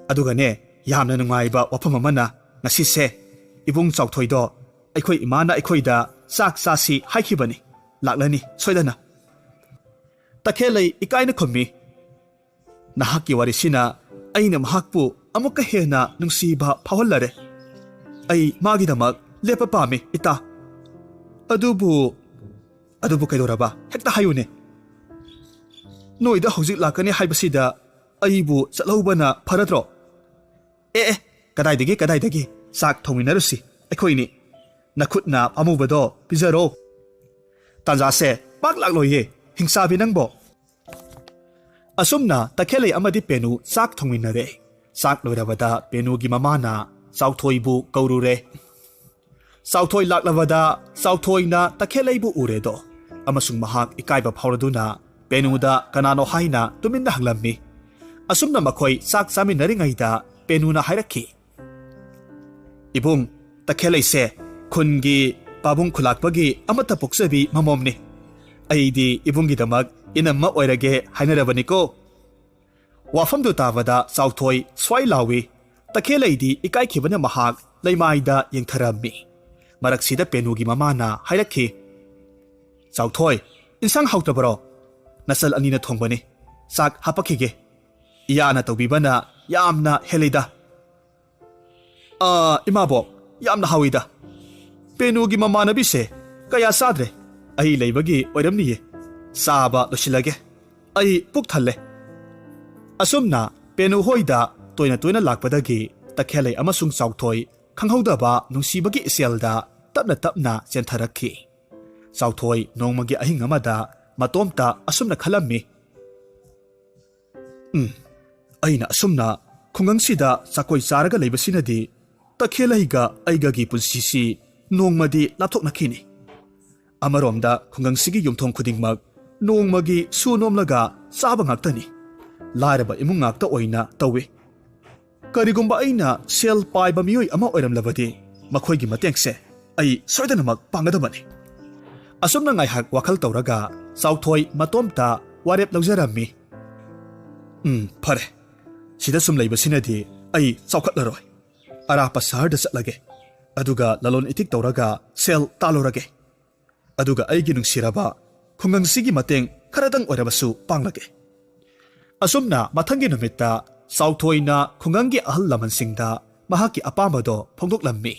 ꯑꯗꯨꯒꯅꯦ ꯌꯥꯝꯅ ꯅꯨꯡꯉꯥꯏꯕ ꯋꯥꯐꯝ ꯑꯃꯅ ꯉꯁꯤꯁꯦ ꯏꯕꯨꯡ ꯆꯥꯎꯊꯣꯏꯗꯣ ꯑꯩꯈꯣই ꯏꯃꯥꯅ ꯑꯩꯈꯣꯏꯗ ꯆꯥꯛ ꯆꯥꯁꯤ ꯍꯥꯏꯈꯤꯕꯅꯤ ꯂꯥꯛꯂꯅꯤ ꯁꯣꯏꯗꯅ ꯇꯈꯦꯜꯂꯩ ꯏꯀꯥꯏꯅ ꯈꯨꯝꯃꯤ ꯅꯍꯥꯛꯀꯤ ꯋꯥꯔꯤꯁꯤꯅ ꯑꯩꯅ ꯃꯍꯥꯛꯄꯨ ꯑꯃꯨꯛꯀ ꯍꯦꯟꯅ ꯅꯨꯡꯁꯤꯕ ꯐꯥꯎꯍꯜꯂꯔꯦ ꯑꯩ ꯃꯥꯒꯤꯗꯃꯛ ꯂꯦꯞꯄ ꯄꯥꯝꯃꯤ ꯏꯇꯥ ꯑꯗꯨꯕꯨ ꯀꯩꯗꯧꯔꯕ ꯍꯦꯛꯇ ꯍꯥꯏꯌꯨꯅꯦ ꯅꯣꯏꯗ ꯍꯧꯖꯤꯛ ꯂꯥꯛꯀꯅꯤ ꯍꯥꯏꯕꯁꯤꯗ ꯑꯩꯕꯨ ꯆꯠꯍꯧꯕꯅ ꯐꯔꯗ꯭ꯔꯣ ꯑꯦ ꯀꯗꯥꯏꯗꯒꯤ ꯆꯥꯛ ꯊꯣꯡꯃꯤꯟꯅꯔꯨꯁꯤ ꯑꯩꯈꯣꯏꯅꯤ ꯅꯈꯨꯠꯅ ꯑꯃꯨꯕꯗꯣ ꯄꯤꯖꯔꯣ ꯇꯥꯟꯖꯥꯁꯦ ꯄꯥꯛ ꯂꯥꯛꯂꯣꯏꯌꯦ ꯍꯤꯡꯆꯥꯕꯤ ꯅꯪꯕꯣ ꯑꯁꯨꯝꯅ ꯇꯈꯦꯜꯂꯩ ꯑꯃꯗꯤ ꯄꯦꯅꯨ ꯆꯥꯛ ꯊꯣꯡꯃꯤꯟꯅꯔꯦ ꯆꯥꯛ ꯂꯣꯏꯔꯕꯗ ꯄꯦꯅꯨꯒꯤ ꯃꯃꯥꯅ ꯆꯥꯎꯊꯣꯏꯕꯨ ꯀꯧꯔꯨꯔꯦ ꯆꯥꯎꯊꯣꯏ ꯂꯥꯛꯂꯕꯗ ꯆꯥꯎꯊꯣꯏꯅ ꯇꯈꯦꯜꯂꯩꯕꯨ ꯎꯔꯦꯗꯣ ꯑꯃꯁꯨꯡ ꯃꯍꯥꯛ ꯏꯀꯥꯏꯕ ꯐꯥꯎꯔꯗꯨꯅ ꯄꯦꯅꯨꯗ ꯀꯅꯥꯅꯣ ꯍꯥꯏꯅ ꯇꯨꯃꯤꯟꯅ ꯍꯪꯂꯝꯃꯤ ꯑꯁꯨꯝꯅ ꯃꯈꯣꯏ ꯆꯥꯛ ꯆꯥꯃꯤꯟꯅꯔꯤꯉꯩꯗ ꯄꯦꯅꯨꯅ ꯍꯥꯏꯔꯛꯈꯤ ꯏꯕꯨꯡ ꯇꯈꯦꯜꯂꯩꯁꯦ ꯈꯨꯟꯒꯤ ꯄꯥꯕꯨꯡ ꯈꯨꯂꯥꯛꯄꯒꯤ ꯑꯃꯠꯇ ꯄꯣꯛꯆꯕꯤ ꯃꯃꯣꯝꯅꯤ ꯑꯩꯗꯤ ꯏꯕꯨꯡꯒꯤꯗꯃꯛ ꯏꯅꯝꯃ ꯑꯣꯏꯔꯒꯦ ꯍꯥꯏꯅꯔꯕꯅꯤꯀꯣ ꯋꯥꯐꯝꯗꯨ ꯇꯥꯕꯗ ꯆꯥꯎꯊꯣꯏ ꯁ꯭ꯋꯥꯏ ꯂꯥꯎꯏ ꯇꯈꯦꯜꯂꯩꯗꯤ ꯏꯀꯥꯏꯈꯤꯕꯅ ꯃꯍꯥꯛ ꯂꯩꯃꯥꯏꯗ ꯌꯦꯡꯊꯔꯝꯃꯤ ꯃꯔꯛꯁꯤꯗ ꯄꯦꯅꯨꯒꯤ ꯃꯃꯥꯅ ꯍꯥꯏꯔꯛꯈꯤ ꯆꯥꯎꯊꯣꯏ ꯏꯟꯁꯥꯡ ꯍꯥꯎꯇꯕꯔꯣ ꯅꯆꯜ ꯑꯅꯤꯅ ꯊꯣꯡꯕꯅꯤ ꯆꯥꯛ ꯍꯥꯄꯛꯈꯤꯒꯦ ꯏꯌꯥꯅ ꯇꯧꯕꯤꯕꯅ ꯌꯥꯝꯅ ꯍꯦꯜꯂꯤꯗ ꯏꯃꯥꯕꯣꯛ ꯌꯥꯝꯅ ꯍꯥꯎꯏꯗ ꯄꯦꯅꯨꯒꯤ ꯃꯃꯥꯟꯅꯕꯤꯁꯦ ꯀꯌꯥ ꯆꯥꯗ꯭ꯔꯦ ꯑꯩ ꯂꯩꯕꯒꯤ ꯑꯣꯏꯔꯝꯅꯤꯌꯦ ꯆꯥꯕ ꯂꯣꯏꯁꯤꯜꯂꯒꯦ ꯑꯩ ꯄꯨꯛ ꯊꯜꯂꯦ ꯑꯁꯨꯝꯅ ꯄꯦꯅꯨ ꯍꯣꯏꯗ ꯇꯣꯏꯅ ꯇꯣꯏꯅ ꯂꯥꯛꯄꯗꯒꯤ ꯇꯈꯦꯜꯂꯩ ꯑꯃꯁꯨꯡ ꯆꯥꯎꯊꯣꯏ ꯈꯪꯍꯧꯗꯕ ꯅꯨꯡꯁꯤꯕꯒꯤ ꯏꯆꯦꯜꯗ ꯇꯞꯅ ꯇꯞꯅ ꯆꯦꯟꯊꯔꯛꯈꯤ ꯆꯥꯎꯊꯣꯏ ꯅꯣꯡꯃꯒꯤ ꯑꯍꯤꯡ ꯑꯃꯗ ꯃꯇꯣꯝꯇ ꯑꯁꯨꯝꯅ ꯈꯜꯂꯝꯃꯤ ꯑꯩꯅ ꯑꯁꯨꯝꯅ ꯈꯨꯡꯒꯪꯁꯤꯗ ꯆꯥꯀꯣꯏ ꯆꯥꯔꯒ ꯂꯩꯕꯁꯤꯅꯗꯤ ꯇꯈꯦꯜꯂꯩꯒ ꯑꯩꯒꯒꯤ ꯄꯨꯟꯁꯤꯁꯤ ꯅꯣꯡꯃꯗꯤ ꯂꯥꯞꯊꯣꯛꯅꯈꯤꯅꯤ ꯑꯃꯔꯣꯝꯗ ꯈꯨꯡꯒꯪꯁꯤꯒꯤ ꯌꯨꯝꯊꯣꯡ ꯈꯨꯗꯤꯡꯃꯛ ꯅꯣꯡꯃꯒꯤ ꯁꯨ ꯅꯣꯝꯂꯒ ꯆꯥꯕ ꯉꯥꯛꯇꯅꯤ ꯂꯥꯏꯔꯕ ꯏꯃꯨꯡ ꯉꯥꯛꯇ ꯑꯣꯏꯅ ꯇꯧꯏ ꯀꯔꯤꯒꯨꯝꯕ ꯑꯩꯅ ꯁꯦꯜ ꯄꯥꯏꯕ ꯃꯤꯑꯣꯏ ꯑꯃ ꯑꯣꯏꯔꯝꯂꯕꯗꯤ ꯃꯈꯣꯏꯒꯤ ꯃꯇꯦꯡꯁꯦ ꯑꯩ ꯁꯣꯏꯗꯅꯃꯛ ꯄꯥꯡꯒꯗꯕꯅꯤ ꯑꯁꯨꯝꯅ ꯉꯥꯏꯍꯥꯛ ꯋꯥꯈꯜ ꯇꯧꯔꯒ ꯆꯥꯎꯊꯣꯏ ꯃꯇꯣꯝꯇ ꯋꯥꯔꯦꯞ ꯂꯧꯖꯔꯝꯃꯤ ꯐꯔꯦ ꯁꯤꯗ ꯁꯨꯝ ꯂꯩꯕꯁꯤꯅꯗꯤ ꯑꯩ ꯆꯥꯎꯈꯠꯂꯔꯣꯏ ꯑꯔꯥꯞꯄ ꯁꯍꯔꯗ ꯆꯠꯂꯒꯦ ꯑꯗꯨꯒ ꯂꯂꯣꯟ ꯏꯇꯤꯛ ꯇꯧꯔꯒ ꯁꯦꯜ ꯇꯥꯜꯂꯨꯔꯒꯦ ꯑꯗꯨꯒ ꯑꯩꯒꯤ ꯅꯨꯡꯁꯤꯔꯕ ꯈꯨꯡꯒꯪꯁꯤꯒꯤ ꯃꯇꯦꯡ ꯈꯔꯗꯪ ꯑꯣꯏꯔꯕꯁꯨ ꯄꯥꯡꯂꯒꯦ ꯑꯁꯨꯝꯅ ꯃꯊꯪꯒꯤ ꯅꯨꯃꯤꯠꯇ ꯆꯥꯎꯊꯣꯏꯅ ꯈꯨꯡꯒꯪꯒꯤ ꯑꯍꯜ ꯂꯃꯟꯁꯤꯡꯗ ꯃꯍꯥꯛꯀꯤ ꯑꯄꯥꯝꯕꯗꯣ ꯐꯣꯡꯗꯣꯛꯂꯝꯃꯤ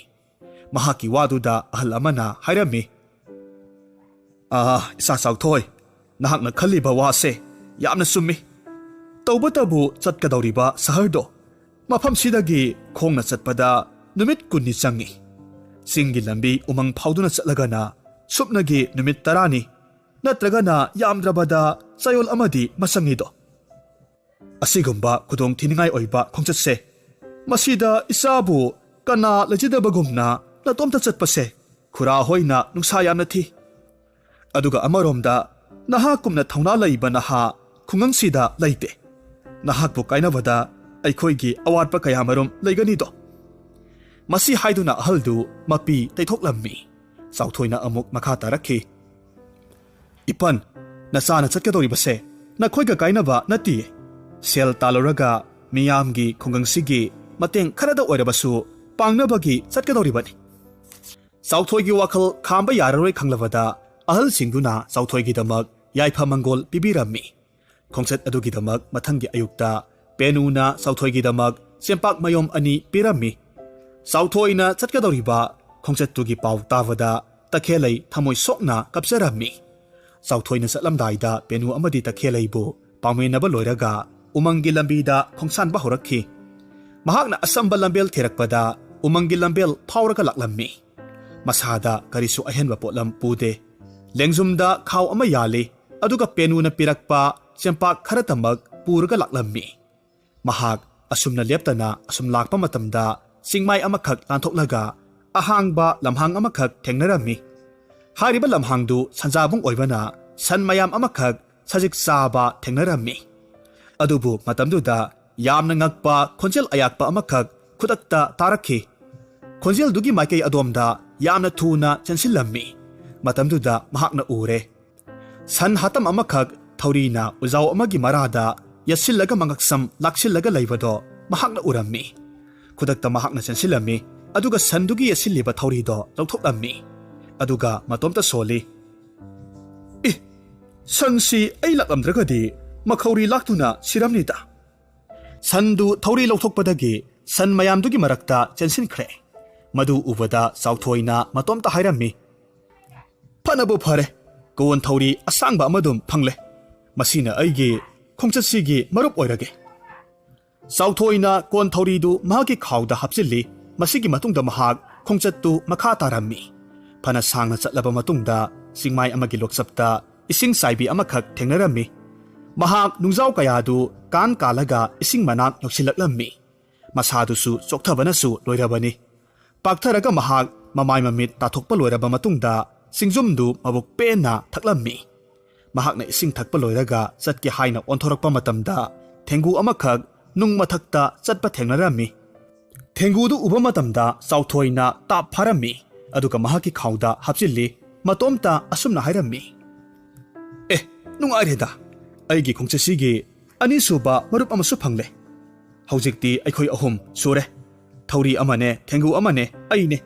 ꯃꯍꯥꯛꯀꯤ ꯋꯥꯗꯨꯗ ꯑꯍꯜ ꯑꯃꯅ ꯍꯥꯏꯔꯝꯃꯤ ꯏꯆꯥ ꯆꯥꯎꯊꯣꯏ ꯅꯍꯥꯛꯅ ꯈꯜꯂꯤꯕ ꯋꯥꯁꯦ ꯌꯥꯝꯅ ꯆꯨꯝꯃꯤ ꯇꯧꯕꯇꯕꯨ ꯆꯠꯀꯗꯧꯔꯤꯕ ꯁꯍꯔꯗꯣ ꯃꯐꯝꯁꯤꯗꯒꯤ ꯈꯣꯡꯅ ꯆꯠꯄꯗ ꯅꯨꯃꯤꯠ 10 ꯆꯪꯏ ꯆꯤꯡꯒꯤ ꯂꯝꯕꯤ ꯎꯃꯪ ꯐꯥꯎꯗꯨꯅ ꯆꯠꯂꯒꯅ ꯁꯨꯞꯅꯒꯤ ꯅꯨꯃꯤꯠ 10 ꯅꯠꯇ꯭ꯔꯒꯅ ꯌꯥꯝꯗ꯭ꯔꯕꯗ ꯆꯌꯣꯜ ꯑꯃꯗꯤ ꯃꯆꯪꯏꯗꯣ ꯑꯁꯤꯒꯨꯝꯕ ꯈꯨꯗꯣꯡ ꯊꯤꯅꯤꯡꯉꯥꯏ ꯑꯣꯏꯕ ꯈꯣꯡꯆꯠꯁꯦ ꯃꯁꯤꯗ ꯏꯆꯥꯕꯨ ꯀꯅꯥ ꯂꯩꯖꯗꯕꯒꯨꯝꯅ ꯅꯇꯣꯝꯇ ꯆꯠꯄꯁꯦ ꯈꯨꯔꯥ ꯍꯣꯏꯅ ꯅꯨꯡꯁꯥ ꯌꯥꯝꯅ ꯊꯤ ꯑꯗꯨꯒ ꯑꯃꯔꯣꯝꯗ ꯅꯍꯥꯛꯀꯨꯝꯅ ꯊꯧꯅꯥ ꯂꯩꯕ ꯅꯍꯥ ꯈꯨꯡꯒꯪꯁꯤꯗ ꯂꯩꯇꯦ ꯅꯍꯥꯛꯄꯨ ꯀꯥꯏꯅꯕꯗ ꯑꯩꯈꯣꯏꯒꯤ ꯑꯋꯥꯠꯄ ꯀꯌꯥꯃꯔꯨꯝ ꯂꯩꯒꯅꯤꯗꯣ Masi haiduna ahaldu mapi taithoklammi. Sauthoina amuk makha tarakhi. Ipan, nasana chatkadoribase, nakhoiga kainaba nati. Sel taluraga miyamgi khungangsigi mateng kharada oirabasu pangnabagi chatkadoribani. Sauthoigi wakhal khamba yararoi khanglavada ahal singduna sauthoigi damak yaifa mangol pibirammi. Khongset adugi damak mathangi ayukta penuna sauthoigi damak sempak mayom ani pirammi. Sauthoina chatkadoriba khongset tugi paw tavada takhelai thamoi sokna kapsarammi. Sauthoina satlamdaida penu amadi takhelaibu pamenaba loiraga umangi lambida khongsan ba horakhi. Mahakna asamba lambel therakpada umangi lambel phawraga laklammi. Masada karisu ahenba potlam pude. Lengzumda khaw ama yali aduga penuna pirakpa sempak kharatamag puraga laklammi. Mahak asumna leptana asum lakpa matamda singmai amakhak lanthoklaga ahangba lamhang amakhak thengnarammi. Hariba lamhangdu sanjabung oibana san mayam amakhak sajik saba thengnarammi. Adubu matamduda yamna ngakpa khonjel ayakpa amakhak khudakta tarakhi. Khonjel dugi maikei adomda yamna thuna chansillammi. Matamduda mahakna ure. San hatam amakhak thaurina uzaw amagi marada yasillaga mangaksam laksillaga leibado mahakna urammi. Khudakta mahakna chansillammi. Aduga sandugi yasilliba thaurido lawthoklammi. Aduga matomta soli. Sansi ay laklamdragadi makhauri laktuna siramnida. Sandu thauri lawthokpadagi san mayamdugi marakta chansinkre. Madu ubada sauthoina matomta hairammi. Panabu phare kawon thauri asangba amadum phangle. Masina aigi khongchatsigi marup oirage. Sauthoina kon thauridu mahagi khawda hapsilli. Masigi matungda mahak khongchattu makha tarammi. Phana sangna chatlaba matungda singmai amagi loksapta ising saibi amakhak thengnarammi. Mahak nungjaw kayadu kan kalaga ising manak yoksilaklammi. Masadusu chokthabanasu loirabani. Paktharaga mahak mamai mamit tathokpa loiraba matungda singjumdu mabuk pena thaklammi. Mahakna ising thakpa loiraga chatki haina onthorakpa matamda thengu amakhak nung mathakta chatpa thengnarammi. Thengudu uba matamda sauthoina tap pharammi. Aduga mahaki khawda hapsilli matomta asumna hairammi. Nungaireda aigi khongchasigi anisuba marup amasu phangle. Haujikti aikhoi ahum sure. Thauri amane thengu amane aine.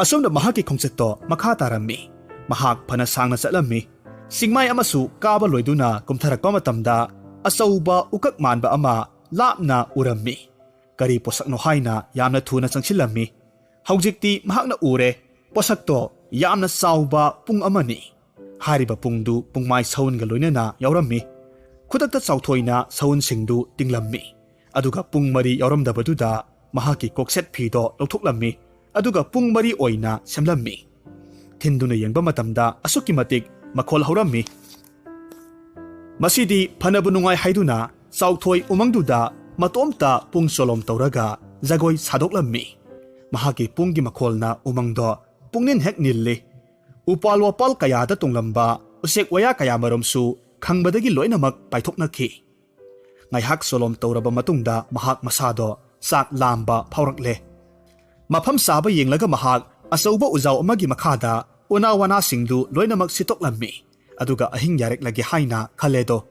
Asumna mahaki khongchatto makha tarammi. Mahak phana sangna chatlammi. Singmai amasu kaba loiduna kumtharakpa matamda asauba ukak manba ama lapna urammi. Kari posakno haina yamna thuna changsillammi. Haujikti mahakna ure posakto yamna sauba pung amani. Hariba pungdu pungmai saun ga loinana yaurammi. Khudakta sauthoina saun singdu tinglammi. Aduga pung mari yauramdabaduda mahaki kokset phido lawthoklammi. Aduga pung mari oina semlammi. Thinduna yengba matamda asuki matik makhol haurammi. Masidi phanabu nungai haiduna sauthoi umangduda matomta pung solom tauraga jagoi sadoklammi. Mahaki pungi makholna umangdo pungnin hek nilli. Upal wapal kayada tunglamba usek waya kaya maromsu khangbadagi loinamak paithoknakhi. Ngaihak solom tauraba matungda mahak masado sak lamba phaurakle. Mafam saba yenglaga mahak asauba uzaw amagi makhada una wana singdu loinamak sitoklammi. Aduga ahing yarek lagi haina khaledo.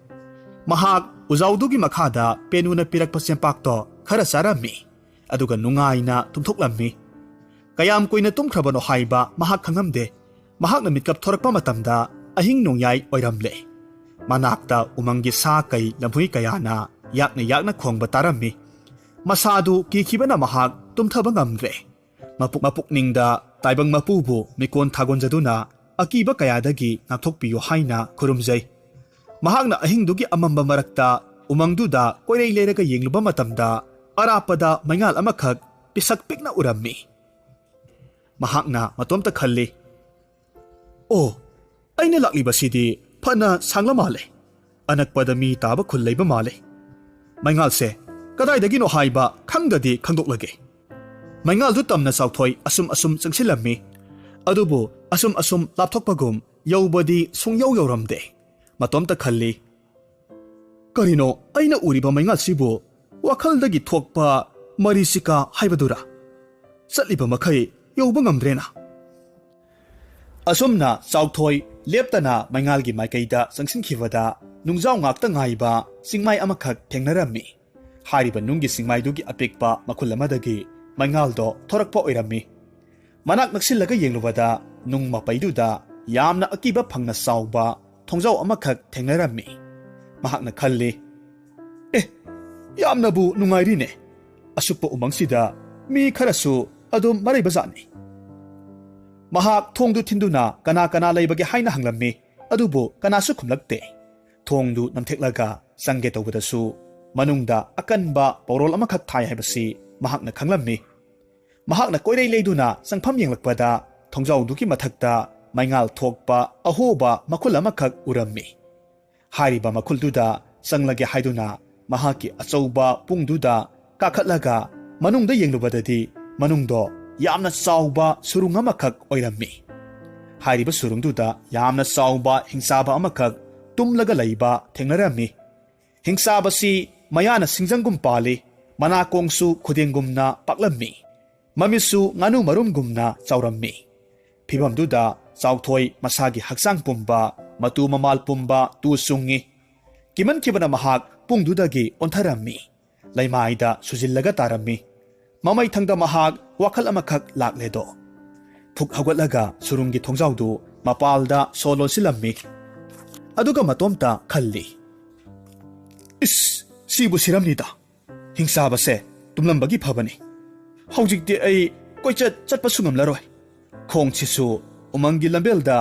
Mahak uzawdugi makhada penuna pirakpa sempakto khara sarammi. Aduga nungaina tumthoklammi. Kayam kuina tumkhrabano haiba mahak khangamde. Mahakna mitkap thorakpa matamda ahing nungyay oiramle. Manakta umangi sa kay lamhui kayana yakna khongba tarammi. Masadu kikibana mahak tumthaba ngamre. Mapuk ningda taibang mapubu mikon thagonjaduna akiba kayadagi ngakthokpiyo haina khurumjay. Mahakna ahingdugi amamba marakta umangduda koirei leiraga yengluba matamda arapada maingal amakhak pisak pikna urammi. Mahakna matomta khalli. Aina laklibasidi phana sangla male. Anakpada mi taba khulleiba male. Maingalse kadaidagino haiba khangdadi khangdoklage. Maingaldu tamna sauthoi asum changsillammi. Adubu asum lapthokpagum yaubadi sungyau yauramde. Matomta khalli. Karino aina uriba maingal sibu wakhaldagi thokpa marisika haibadura. ꯆꯠꯂꯤꯕ ꯃꯈꯩ ꯌꯧꯕ ꯉꯝꯗ꯭ꯔꯦꯅ ꯑꯁꯨꯝꯅ ꯆꯥꯎꯊꯣꯏ ꯂꯦꯞꯇꯅ ꯃꯩꯉꯥꯜꯒꯤ ꯃꯥꯏꯀꯩꯗ ꯆꯪꯁꯤꯟꯈꯤꯕꯗ ꯅꯨꯡꯖꯥꯎ ꯉꯥꯛꯇ ꯉꯥꯏꯕ ꯆꯤꯡꯃꯥꯏ ꯑꯃꯈꯛ ꯊꯦꯡꯅꯔꯝꯃꯤ ꯍꯥꯏꯔꯤꯕ ꯅꯨꯡꯒꯤ ꯆꯤꯡꯃꯥꯏꯗꯨꯒꯤ ꯑꯄꯤꯛꯄ ꯃꯈꯨꯜ ꯑꯃꯗꯒꯤ ꯃꯩꯉꯥꯜꯗꯣ ꯊꯣꯔꯛꯄ ꯑꯣꯏꯔꯝꯃꯤ ꯃꯅꯥꯛ ꯅꯛꯁꯤꯜꯂꯒ ꯌꯦꯡꯂꯨꯕꯗ ꯅꯨꯡ ꯃꯄꯩꯗꯨꯗ ꯌꯥꯝꯅ ꯑꯀꯤꯕ ꯐꯪꯅ ꯆꯥꯎꯕ ꯊꯣꯡꯖꯥꯎ ꯑꯃꯈꯛ ꯊꯦꯡꯅꯔꯝꯃꯤ ꯃꯍꯥꯛꯅ ꯈꯜꯂꯤ ꯌꯥꯝꯅꯕꯨ ꯅꯨꯡꯉꯥꯏꯔꯤꯅꯦ ꯑꯁꯨꯛꯄ ꯎꯃꯪꯁꯤꯗ ꯃꯤ ꯈꯔꯁꯨ ꯑꯗꯨꯝ ꯃꯔꯩꯕꯖꯥꯠꯅꯤ ꯃꯍꯥꯛ ꯊꯣꯡꯗꯨ ꯊꯤꯟꯗꯨꯅ ꯀꯅꯥ ꯀꯅꯥ ꯂꯩꯕꯒꯦ ꯍꯥꯏꯅ ꯍꯪꯂꯝꯃꯤ ꯑꯗꯨꯕꯨ ꯀꯅꯥꯁꯨ ꯈꯨꯝꯂꯛꯇꯦ ꯊꯣꯡꯗꯨ ꯅꯝꯊꯦꯛꯂꯒ ꯆꯪꯒꯦ ꯇꯧꯕꯗꯁꯨ ꯃꯅꯨꯡꯗ ꯑꯀꯟꯕ ꯄꯧꯔꯣꯜ ꯑꯃꯈꯛ ꯊꯥꯏ ꯍꯥꯏꯕꯁꯤ ꯃꯍꯥꯛꯅ ꯈꯪꯂꯝꯃꯤ ꯃꯍꯥꯛꯅ ꯀꯣꯏꯔꯩ ꯂꯩꯗꯨꯅ ꯆꯪꯐꯝ ꯌꯦꯡꯂꯛꯄꯗ ꯊꯣꯡꯖꯥꯎꯗꯨꯒꯤ ꯃꯊꯛꯇ ꯃꯩꯉꯥꯜ ꯊꯣꯛꯄ ꯑꯍꯣꯕ ꯃꯈꯨꯜ ꯑꯃꯈꯛ ꯎꯔꯝꯃꯤ ꯍꯥꯏꯔꯤꯕ ꯃꯈꯨꯜꯗꯨꯗ ꯆꯪꯂꯒꯦ ꯍꯥꯏꯗꯨꯅ ꯃꯍꯥꯛꯀꯤ ꯑꯆꯧꯕ ꯄꯨꯡꯗꯨꯗ ꯀꯥꯈꯠꯂꯒ ꯃꯅꯨꯡꯗ ꯌꯦꯡꯂꯨꯕꯗꯗꯤ ꯃꯅꯨꯡꯗꯣ ꯌꯥꯝꯅ ꯆꯥꯎꯕ ꯁꯨꯔꯨꯡ ꯑꯃꯈꯛ ꯑꯣꯏꯔꯝꯃꯤ ꯍꯥꯏꯔꯤꯕ ꯁꯨꯔꯨꯡꯗꯨꯗ ꯌꯥꯝꯅ ꯆꯥꯎꯕ ꯍꯤꯡꯆꯥꯕ ꯑꯃꯈꯛ ꯇꯨꯝꯂꯒ ꯂꯩꯕ ꯊꯦꯡꯅꯔꯝꯃꯤ ꯍꯤꯡꯆꯥꯕꯁꯤ ꯃꯌꯥꯅ ꯁꯤꯡꯖꯪꯒꯨꯝ ꯄꯥꯜꯂꯤ ꯃꯅꯥꯀꯣꯡꯁꯨ ꯈꯨꯗꯦꯡꯒꯨꯝꯅ ꯄꯥꯛꯂꯝꯃꯤ ꯃꯃꯤꯠꯁꯨ ꯉꯥꯅꯨ ꯃꯔꯨꯝꯒꯨꯝꯅ ꯆꯥꯎꯔꯝꯃꯤ ꯐꯤꯚꯝꯗꯨꯗ ꯆꯥꯎꯊꯣꯏ ꯃꯁꯥꯒꯤ ꯍꯛꯆꯥꯡ ꯄꯨꯝꯕ ꯃꯇꯨ ꯃꯃꯥꯜ ꯄꯨꯝꯕ ꯇꯨ ꯆꯨꯡꯉꯤ ꯀꯤꯃꯟꯈꯤꯕꯅ ꯃꯍꯥꯛ ꯄꯨꯡꯗꯨꯗꯒꯤ ꯑꯣꯟꯊꯔꯝꯃꯤ ꯂꯩꯃꯥꯏꯗ ꯁꯨꯖꯤꯜꯂꯒ ꯇꯥꯔꯝꯃꯤ ꯃꯃꯩꯊꯪꯗ ꯃꯍꯥꯛ ꯋꯥꯈꯜ ꯑꯃꯈꯛ ꯂꯥꯛꯂꯦꯗꯣ ꯐꯨꯛ ꯍꯧꯒꯠꯂꯒ ꯁꯨꯔꯨꯡꯒꯤ ꯊꯣꯡꯖꯥꯎꯗꯨ ꯃꯄꯥꯜꯗ ꯁꯣ ꯂꯣꯟꯁꯤꯜꯂꯝꯃꯤ ꯑꯗꯨꯒ ꯃꯇꯣꯝꯇ ꯈꯜꯂꯤ ꯁꯤꯕꯨ ꯁꯤꯔꯝꯅꯤꯗ ꯍꯤꯡꯆꯥꯕꯁꯦ ꯇꯨꯝꯂꯝꯕꯒꯤ ꯐꯕꯅꯤ ꯍꯧꯖꯤꯛꯇꯤ ꯑꯩ ꯀꯣꯏꯆꯠ ꯆꯠꯄꯁꯨ ꯉꯝꯂꯔꯣꯏ ꯈꯣꯡꯁꯤꯁꯨ ꯎꯃꯪꯒꯤ ꯂꯝꯕꯦꯜꯗ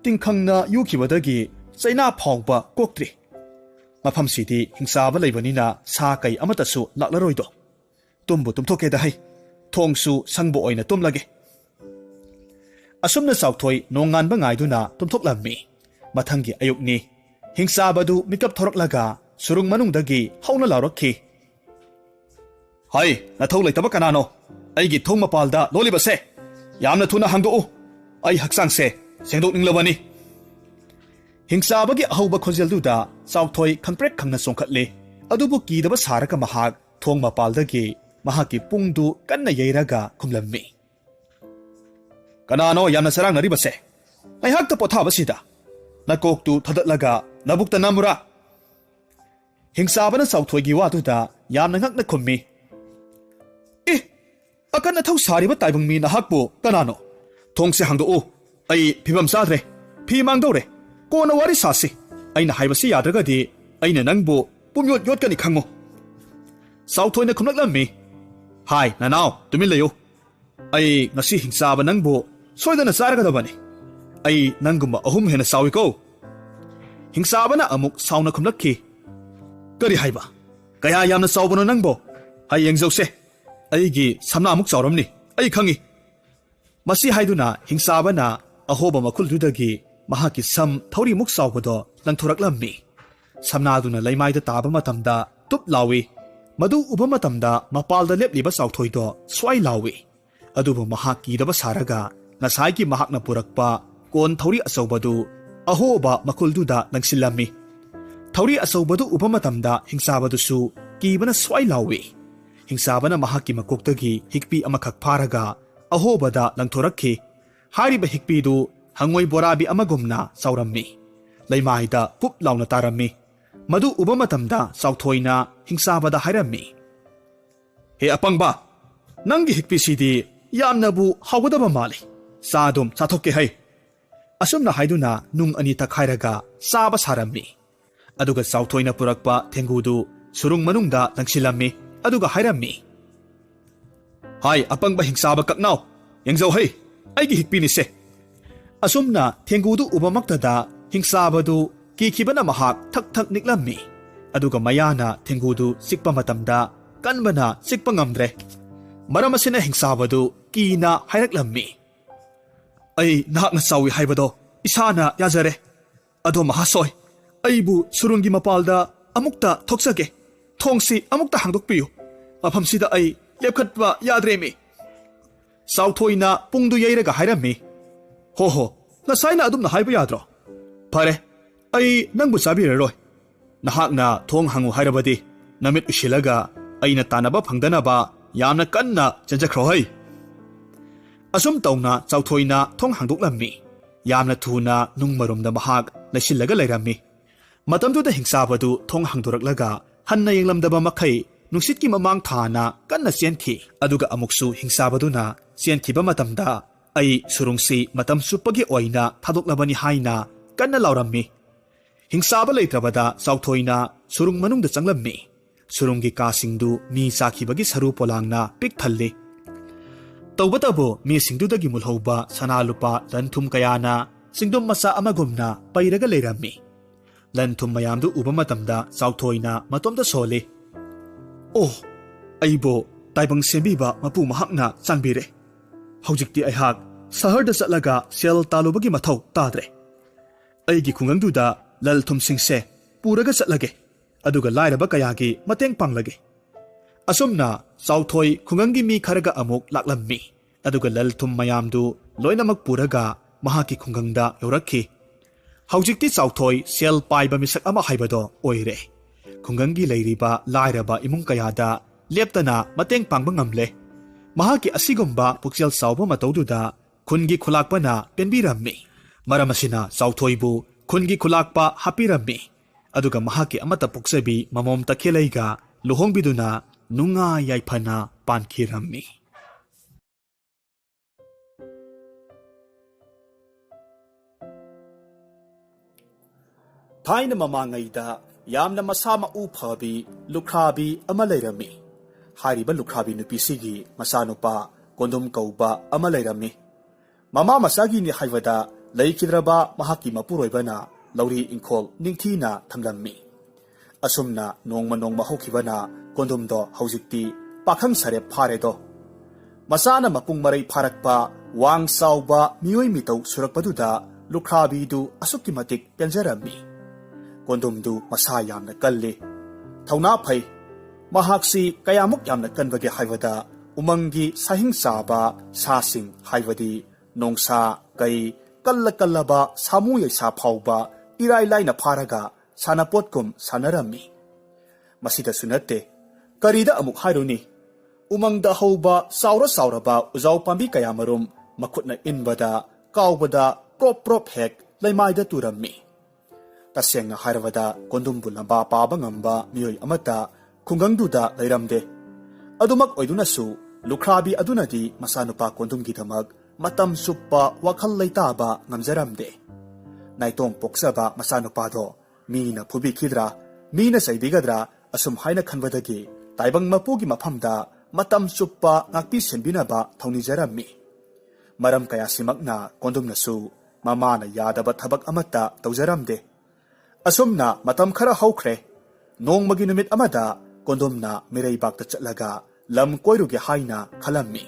ꯇꯤꯡꯈꯪꯅ ꯌꯨꯈꯤꯕꯗꯒꯤ ꯆꯩꯅꯥ ꯐꯥꯎꯕ ꯀꯣꯛꯇ꯭ꯔꯤ ꯃꯐꯝꯁꯤꯗꯤ ꯍꯤꯡꯆꯥꯕ ꯂꯩꯕꯅꯤ나 ꯁꯥ ꯀꯩ ꯑꯃꯇꯁꯨ ꯂꯥꯛꯂꯔꯣꯏꯗꯣ ꯇꯨꯝꯕꯨ ꯇꯨꯝꯊꯣꯛꯀꯦꯗ ꯍꯩ ꯊꯣꯡꯁꯨ ꯁꯪꯕ ꯑꯣꯏꯅ ꯇꯨꯝꯂꯒꯦ ꯑꯁꯨꯝꯅ ꯆꯥꯎꯊꯣꯏ ꯅꯣꯡꯉꯥꯟꯕ ꯉꯥꯏꯗꯨꯅ ꯇꯨꯝꯊꯣꯛꯂꯝꯃꯤ ꯃꯊꯪꯒꯤ ꯑꯌꯨꯛꯅꯤ ꯍꯤꯡꯆꯥꯕꯗꯨ ꯃꯤꯀꯞ ꯊꯣꯔꯛꯂꯒ ꯁꯨꯔꯨꯡ ꯃꯅꯨꯡꯗꯒꯤ ꯍꯧꯅ ꯂꯥꯎꯔꯛꯈꯤ ꯍꯩ ꯅꯊꯧ ꯂꯩꯇꯕ ꯀꯅꯥꯅꯣ ꯑꯩꯒꯤ ꯊꯣꯡ ꯃꯄꯥꯜꯗ ꯂꯣꯜꯂꯤꯕꯁꯦ ꯌꯥꯝꯅ ꯊꯨꯅ ꯍꯥꯡꯗꯣꯛꯎ ꯑꯩ ꯍꯛꯆꯥꯡꯁꯦ ꯁꯦꯡꯗꯣꯛꯅꯤꯡꯂꯕꯅꯤ ꯍꯤꯡꯆꯥꯕꯒꯤ ꯑꯍꯧꯕ ꯈꯣꯟꯖꯦꯜꯗꯨꯗ ꯆꯥꯎꯊꯣꯏ ꯈꯪꯄ꯭ꯔꯦꯛ ꯈꯪꯅ ꯆꯣꯡꯈꯠꯂꯤ ꯑꯗꯨꯕꯨ ꯀꯤꯗꯕ ꯁꯥꯔꯒ ꯃꯍꯥꯛ ꯊꯣꯡ ꯃꯄꯥꯜꯗꯒꯤ ꯃꯍꯥꯛꯀꯤ ꯄꯨꯡꯗꯨ ꯀꯟꯅ ꯌꯩꯔꯒ ꯈꯨꯝꯂꯝꯃꯤ ꯀꯅꯥꯅꯣ ꯌꯥꯝꯅ ꯆꯔꯥꯡꯅꯔꯤꯕꯁꯦ ꯉꯥꯏꯍꯥꯛꯇ ꯄꯣꯊꯥꯕꯁꯤꯗ ꯅꯀꯣꯛꯇꯨ ꯊꯥꯗꯠꯂꯒ ꯂꯕꯨꯛꯇ ꯅꯝꯃꯨꯔꯥ ꯍꯤꯡꯆꯥꯕꯅ ꯆꯥꯎꯊꯣꯏꯒꯤ ꯋꯥꯗꯨꯗ ꯌꯥꯝꯅ ꯉꯛꯅ ꯈꯨꯝꯃꯤ ꯑꯀꯟ ꯑꯊꯧ ꯁꯥꯔꯤꯕ ꯇꯥꯏꯕꯪ ꯃꯤ ꯅꯍꯥꯛꯄꯨ ꯀꯅꯥꯅꯣ ꯊꯣꯡꯁꯦ ꯍꯥꯡꯗꯣꯛꯎ ꯑꯩ ꯐꯤꯕꯝ ꯆꯥꯗ꯭ꯔꯦ ꯐꯤ ꯃꯥꯡꯗꯧꯔꯦ ꯀꯣꯟꯅ ꯋꯥꯔꯤ ꯁꯥꯁꯤ ꯑꯩꯅ ꯍꯥꯏꯕꯁꯤ ꯌꯥꯗ꯭ꯔꯒꯗꯤ ꯑꯩꯅ ꯅꯪꯕꯨ ꯄꯨꯝꯌꯣꯠ ꯌꯣꯠꯀꯅꯤ ꯈꯪꯉꯨ ꯆꯥꯎꯊꯣꯏꯅ ꯈꯨꯝꯂꯛꯂꯝꯃꯤ ꯍꯥꯏ ꯅꯅꯥꯎ ꯇꯨꯃꯤꯟ ꯂꯩꯌꯨ ꯑꯩ ꯉꯁꯤ ꯍꯤꯡꯆꯥꯕ ꯅꯪꯕꯨ ꯁꯣꯏꯗꯅ ꯆꯥꯔꯒꯗꯕꯅꯤ ꯑꯩ ꯅꯪꯒꯨꯝꯕ 3 ꯍꯦꯟꯅ ꯆꯥꯎꯏꯀꯣ ꯍꯤꯡꯆꯥꯕꯅ ꯑꯃꯨꯛ ꯁꯥꯎꯅ ꯈꯨꯝꯂꯛꯈꯤ ꯀꯔꯤ ꯍꯥꯏꯕ ꯀꯌꯥ ꯌꯥꯝꯅ ꯆꯥꯎꯕꯅꯣ ꯅꯪꯕꯣ ꯍꯩ ꯌꯦꯡꯖꯧꯁꯦ ꯑꯩꯒꯤ ꯁꯝꯅꯥꯃꯨꯛ ꯆꯥꯎꯔꯝꯅꯤ ꯑꯩ ꯈꯪꯉꯤ ꯃꯁꯤ ꯍꯥꯏꯗꯨꯅ ꯍꯤꯡꯆꯥꯕꯅ ꯑꯍꯣꯕ ꯃꯈꯨꯜꯗꯨꯗꯒꯤ ꯃꯍꯥꯛꯀꯤ ꯁꯝ ꯊꯧꯔꯤꯃꯨꯛ ꯆꯥꯎꯕꯗꯣ ꯂꯪꯊꯣꯔꯛꯂꯝꯃꯤ ꯁꯝꯅꯥꯗꯨꯅ ꯂꯩꯃꯥꯏꯗ ꯇꯥꯕ ꯃꯇꯝꯗ ꯇꯨꯞ ꯂꯥꯎꯏ ꯃꯗꯨ ꯎꯕ ꯃꯇꯝꯗ ꯃꯄꯥꯜꯗ ꯂꯦꯞꯂꯤꯕ ꯆꯥꯎꯊꯣꯏꯗꯣ ꯁ꯭ꯋꯥꯏ ꯂꯥꯎꯏ ꯑꯗꯨꯕꯨ ꯃꯍꯥꯛ ꯀꯤꯗꯕ ꯁꯥꯔꯒ ꯉꯁꯥꯏꯒꯤ ꯃꯍꯥꯛꯅ ꯄꯨꯔꯛꯄ ꯀꯣꯟ ꯊꯧꯔꯤ ꯑꯆꯧꯕꯗꯨ ꯑꯍꯣꯕ ꯃꯈꯨꯜꯗꯨꯗ ꯂꯪꯁꯤꯜꯂꯝꯃꯤ ꯊꯧꯔꯤ ꯑꯆꯧꯕꯗꯨ ꯎꯕ ꯃꯇꯝꯗ ꯍꯤꯡꯆꯥꯕꯗꯨꯁꯨ ꯀꯤꯕꯅ ꯁ꯭ꯋꯥꯏ ꯂꯥꯎꯏ ꯍꯤꯡꯆꯥꯕꯅ ꯃꯍꯥꯛꯀꯤ ꯃꯀꯣꯛꯇꯒꯤ ꯍꯤꯛꯄꯤ ꯑꯃꯈꯛ ꯐꯥꯔꯒ ꯑꯍꯣꯕꯗ ꯂꯪꯊꯣꯔꯛꯈꯤ ꯍꯥꯏꯔꯤꯕ ꯍꯤꯛꯄꯤꯗꯨ ꯍꯪꯉꯣꯏ ꯕꯣꯔꯥꯕꯤ ꯑꯃꯒꯨꯝꯅ ꯆꯥꯎꯔꯝꯃꯤ ꯂꯩꯃꯥꯏꯗ ꯄꯨꯞ ꯂꯥꯎꯅ ꯇꯥꯔꯝꯃꯤ ꯃꯗꯨ ꯎꯕ ꯃꯇꯝꯗ ꯆꯥꯎꯊꯣꯏꯅ ꯍꯤꯡꯆꯥꯕꯗ ꯍꯥꯏꯔꯝꯃꯤ ꯍꯦ ꯑꯄꯪꯕ ꯅꯪꯒꯤ ꯍꯤꯛꯄꯤꯁꯤꯗꯤ ꯌꯥꯝꯅꯕꯨ ꯍꯥꯎꯒꯗꯕ ꯃꯥꯜꯂꯤ ꯆꯥꯗꯨꯝ ꯆꯥꯊꯣꯛꯀꯦ ꯍꯩ ꯑꯁꯨꯝꯅ ꯍꯥꯏꯗꯨꯅ ꯅꯨꯡ ꯑꯅꯤ ꯇꯛꯈꯥꯏꯔꯒ ꯆꯥꯕ ꯁꯥꯔꯝꯃꯤ ꯑꯗꯨꯒ ꯆꯥꯎꯊꯣꯏꯅ ꯄꯨꯔꯛꯄ ꯊꯦꯡꯒꯨꯗꯨ ꯁꯨꯔꯨꯡ ꯃꯅꯨꯡꯗ ꯂꯪꯁꯤꯜꯂꯝꯃꯤ ꯑꯗꯨꯒ ꯍꯥꯏꯔꯝꯃꯤ ꯍꯥꯏ ꯑꯄꯪꯕ ꯍꯤꯡꯆꯥꯕ ꯀꯛꯅꯥꯎ ꯌꯦꯡꯖꯧ ꯍꯩ ꯑꯩꯒꯤ ꯍꯤꯛꯄꯤꯅꯤꯁꯦ ꯑꯁꯨꯝꯅ ꯊꯦꯡꯒꯨꯗꯨ ꯎꯕꯃꯛꯇꯗ ꯍꯤꯡꯆꯥꯕꯗꯨ ꯀꯤꯈꯤꯕꯅ ꯃꯍꯥꯛ ꯊꯛ ꯊꯛ ꯅꯤꯛꯂꯝꯃꯤ ꯑꯗꯨꯒ ꯃꯌꯥꯅ ꯊꯦꯡꯒꯨꯗꯨ ꯆꯤꯛꯄ ꯃꯇꯝꯗ ꯀꯟꯕꯅ ꯆꯤꯛꯄ ꯉꯝꯗ꯭ꯔꯦ ꯃꯔꯝ ꯑꯁꯤꯅ ꯍꯤꯡꯆꯥꯕꯗꯨ ꯀꯤꯅ ꯍꯥꯏꯔꯛꯂꯝꯃꯤ ꯑꯩ ꯅꯍꯥꯛꯅ ꯆꯥꯎꯏ ꯍꯥꯏꯕꯗꯣ ꯏꯁꯥꯅ ꯌꯥꯖꯔꯦ ꯑꯗꯣ ꯃꯍꯥꯁꯣꯏ ꯑꯩꯕꯨ ꯁꯨꯔꯨꯡꯒꯤ ꯃꯄꯥꯜꯗ ꯑꯃꯨꯛꯇ ꯊꯣꯛꯆꯒꯦ ꯊꯣꯡꯁꯤ ꯑꯃꯨꯛꯇ ꯍꯥꯡꯗꯣꯛꯄꯤꯌꯨ ꯃꯐꯝꯁꯤꯗ ꯑꯩ ꯂꯦꯞꯈꯠꯄ ꯌꯥꯗ꯭ꯔꯦꯃꯤ ꯆꯥꯎꯊꯣꯏꯅ ꯄꯨꯡꯗꯨ ꯌꯩꯔꯒ ꯍꯥꯏꯔꯝꯃꯤ ꯍꯣ ꯉꯁꯥꯏꯅ ꯑꯗꯨꯝꯅ ꯍꯥꯏꯕ ꯌꯥꯗ꯭ꯔꯣ ꯐꯔꯦ ꯑꯩ ꯅꯪꯕꯨ ꯆꯥꯕꯤꯔꯔꯣꯏ ꯅꯍꯥꯛꯅ ꯊꯣꯡ ꯍꯥꯡꯉꯨ ꯍꯥꯏꯔꯕꯗꯤ ꯅꯃꯤꯠ ꯎꯏꯁꯤꯜꯂꯒ ꯑꯩꯅ ꯇꯥꯟꯅꯕ ꯐꯪꯗꯅꯕ ꯌꯥꯝꯅ ꯀꯟꯅ ꯆꯦꯟꯖꯈ꯭ꯔꯣ ꯍꯩ Asum tauna chauthoina thong hangdoklammi. Yamna thuna nung marumda mahak laissillaga lairammi. Matamduda hingchaba du thong hangdoraklaga hanna yenglamdaba makhai nungsitki mamang thana kanna chenkhi. Aduga amuksu hingchabaduna chenkhiba matamda ai surungsi matam suppagi oina thadoklabani haina kanna laurammi. Hingchaba leitrabada chauthoina surung manungda changlammi. Surunggi kasingdu mi chakhibagi saru polangna pik thalli. Tawbatabu mi singdudagi mulhauba sanalupa lanthum kayana singdum masa amagumna pairaga leirammi. Lanthum mayamdu uba matamda chauthoina matomda sole. Oh, aibo taibang sembiba mapu mahakna changbire. Haujikti aihak saharda chatlaga sel talubagi mathau tadre. Aigi khungangduda lalthum singse puraga chatlage. Aduga lairaba kayagi mateng panglage. Asumna chauthoi khungangi mi kharaga amuk laklammi. Aduga lalthum mayamdu loinamak puraga mahaki khungangda yorakhi. Haujikti chauthoi sel paiba misak ama haibado oire. Khungangi leiriba lairaba imung kayada leptana mateng pangba ngamle. Mahaki asigumba puksel sauba mataududa khungi khulakpana penbirammi. Maramasina chauthoi-bu khungi khulakpa hapirammi. Aduga mahaki amata puksabi mamom takhelaiga luhongbiduna nunga yaifana pankhirammi. Thaina mamangaida yamna masama u phabi lukhrabi ama leirammi. Hairiba lukhrabi nupisigi masanupa kondom koiba ama leirammi. Mama masagi ni haivada leikidraba mahaki mapuroibana lauri ingkhol ningthina thamlammi. Asumna nongma hokhibana kondom do haujikti pakhang sarep pharedo. Masana mapung marai pharakpa wang sauba mioi mitau surakpaduda lukhrabi du asukki matik penjarammi. Kondom du masa yamna kalli. Thauna phai mahaksi kayamuk yamna kanbage haivada umangi sahingchaba sasing haivadi nongsa kai kallaba samu yaisa phauba irai laina pharaga sanapotkum sanarammi. Masida sunate karida amuk hairuni umangda hauba sauraba uzau pambi kayamarum makutna inbada kaubada prop hek laimaida turammi. Tasyenga hairwada kondumbu lamba paba ngamba mioi amata khungangduda lairamde. Adumak oidunasu lukhrabi adunadi masanupa kondumgidamak matam suppa wakhal laitaba ngamjaramde. Naitong poksaba masanupado mina phubikidra mina saibigadra asum haina khanbadagi taibang mapugi maphamda matam suppa ngakpi senbinaba thaunijarammi. Maram kaya simakna kondumnasu mamana yadaba thabak amata taujaramde. Asumna matam khara haukhre nongmagi numit amada kondumna mireibakta chatlaga lam koirugi haina khalammi.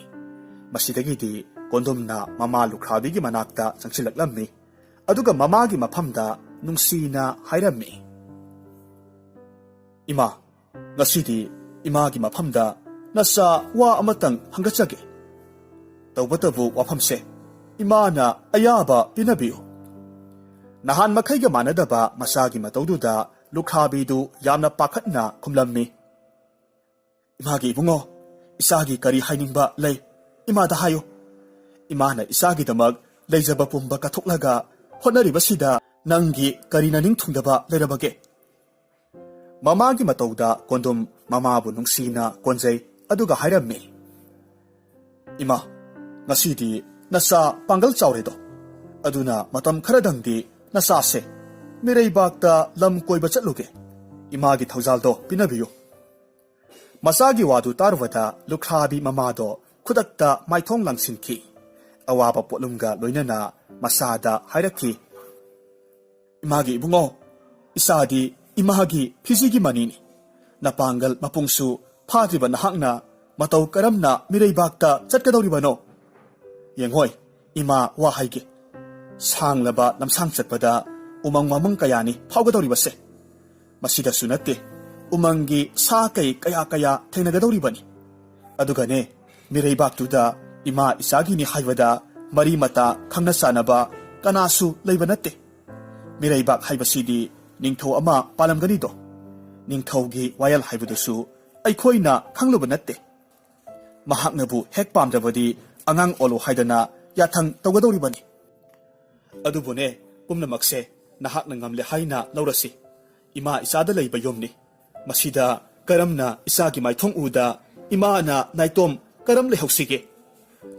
Masidagidi kondumna mama lukhrabi manakta changsilaklammi. Aduga mamagi maphamda nungsina hairammi. Ima, ngasidi imagi maphamda nasa wa amatang hangachage. Tawbatabu waphamse imana ayaba pinabiyo. Nahan makhaiga manadaba masagi mataududa lukhrabidu yamna pakhatna khumlammi. Imagi bungo isagi kari hainingba lay imada hayo. Imana isagi damag leijaba pumba kathoklaga honaribasida nangi karina ningthungdaba leirabage. Mamagi matauda kondom mamabu nungsina konjay aduga hairammi. Ima, ngasidi nasa pangal chawredo. Aduna matam kharadangdi nasase mireibakta lam koiba chatluge. Imagi thaujaldo pinabiyo. Masagi wadu tarwada lukhrabi mamado khudakta maithong langsinki. Awaba potlumga loinana masada hairakhi. Imagi bungo isadi imagi phizigi manini. Napangal mapungsu phadriba nahakna matau karamna mireibakta chatkadoribano. Yenghoi ima wa haige. Sanglaba namsang chatpada umang mamang kayani phaugadoribase. Masida sunate umangi sa kaya thengnagadoribani. Adugane mireibaktuda ima isagi ni haibada mari mata khangna sanaba kanasu leibanate. Mireibak haibasidi ningthou ama palamganido. Ningthougi wayal haibadusu aikhoina khanglubanate. Mahaknabu hek pamjabadi angang olu haidana yathang tawgadoribani adubune pumnamakse nahakna ngamle haina laurasi ima isada leiba yomni masida karamna isagi maithong uda ima na naitom karam lehoksige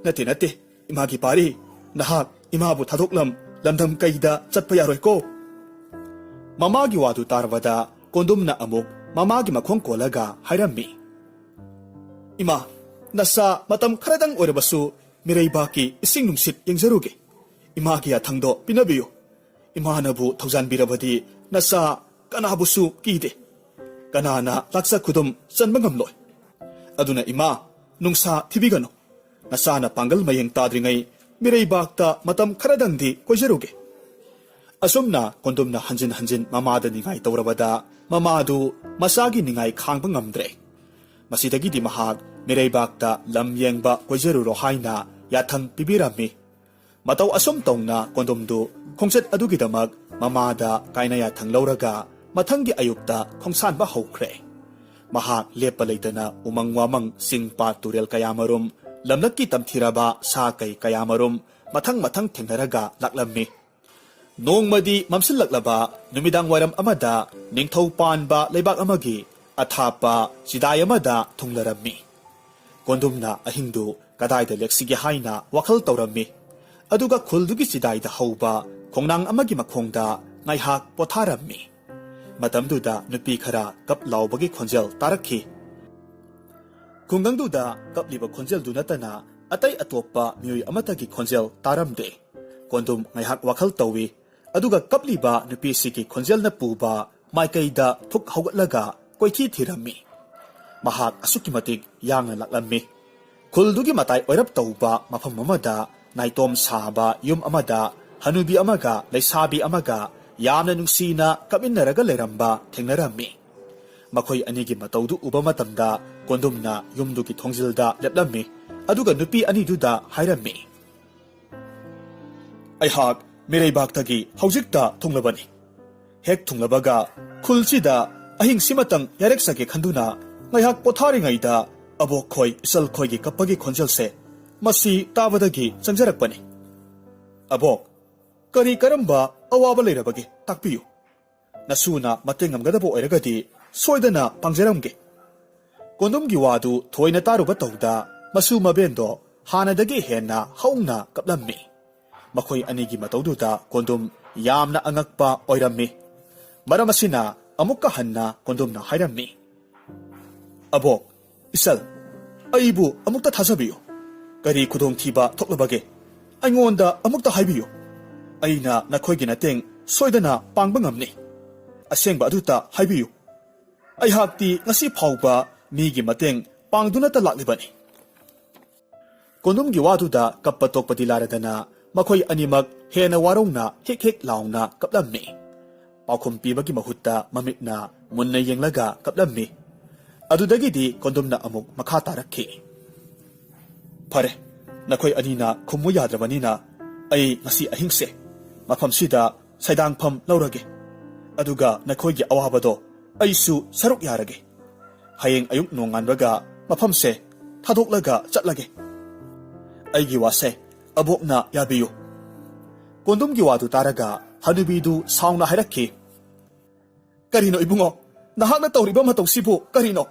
nate ima gi pari nahak ima bu thadoklam lamdam kaida chatpa yaroi ko mama gi wadu tarwada kondumna amuk mama gi makhong kolaga hairammi ima nasa matam kharadang orebasu mireibaki ising numsit yengjaruge ima gi athangdo pinabiyo ima nabu thaujan birabadi nasa kanabusu kide kanana laksa khudum chanbangamloi aduna ima nungsa thibigano nasana pangal mayeng tadringai mireibakta matam kharadangdi koijaruge asumna kondumna hanjin mamada ningai tawrabada mamadu masagi ningai khangba ngamdre masidagi di mahag mireibakta lamyengba koijaruro haina yathang pibirami mataw asum tongna kondumdu khongchat adugidamak mamada kaina yathang lauraga mathanggi ayukta khongsanba hokre mahak lepa leitana umang wamang singpa turel kayamarum lamlakki tamthiraba sa kai kayamarum mathang thengnaraga laklammi nongmadi mamsillaklaba numidang waram amada ningthou panba leibak amagi athapa sidai amada thunglarammi kondumna ahingdu kadaida leksigi haina wakhal tawrammi aduga khuldugi sidaida hauba khongnang amagi makhongda ngaihak potharammi matamduda nupi khara kap laubagi khonjel tarakhi khungangduda kapliba khonjel dunatana atai atoppa mioi amatagi khonjel taramde kondum ngaihak wakhal tawi aduga kapliba nupi sigi khonjel na puba maikaida thuk haugatlaga koithi thirammi mahak asuki matik yangna laklammi khuldugi matai oirap tauba mafam amada naitom saba yum amada hanubi amaga leishabi amaga yamna nungsina kaminaraga leramba thengnarammi makhoi anigi mataudu uba matamda kondumna yumdugi thongjilda leplammi aduga nupi aniduda hairammi aihak mireibak-tagi haujikta thunglabani hek thunglabaga khulchida ahing simatang yareksage khanduna ngaihak potharingaida abok khoi isal khoigi kapagi khonjelse masi tabadagi changjarakpani abok kari karamba awaba leirabagi takpiyu nasuna matengamgadabo oiragadi soidana pangjaramge kondumgi wadu thoina taruba tawda masu mabendo hanadagi henna haungna kaplammi makhoi anigi matawduda kondum yamna angakpa oirammi maramasina amukka hanna kondumna hairammi abok isal aibu amukta thajabiyo kari khudong thiba thoklabage aingonda amukta haibiyo aina nakhoigi nateng soidana pangba ngamni asengba aduta haibiyu aihakti ngasi phauba migi mateng pangdunata laklibani kondumgi waduda kappa tokpati laradana makhoi animak hena warongna hek laungna kaplammi paukhum pibagi mahutta mamikna munna yenglaga kaplammi adudagidi kondumna amuk makha tarakhi phare nakhoi anina khummu yadrabanina ai ngasi ahingse mafamsida saidangpham laurage aduga nakhoigi awabado aisu saruk yarage hayeng ayuk nonganbaga mafamse thadoklaga chatlage aigi wase abokna yabiyu kondumgi wadu taraga hanubidu saungna hairakhi karino ibungo nahakna tawriba matawsibu karino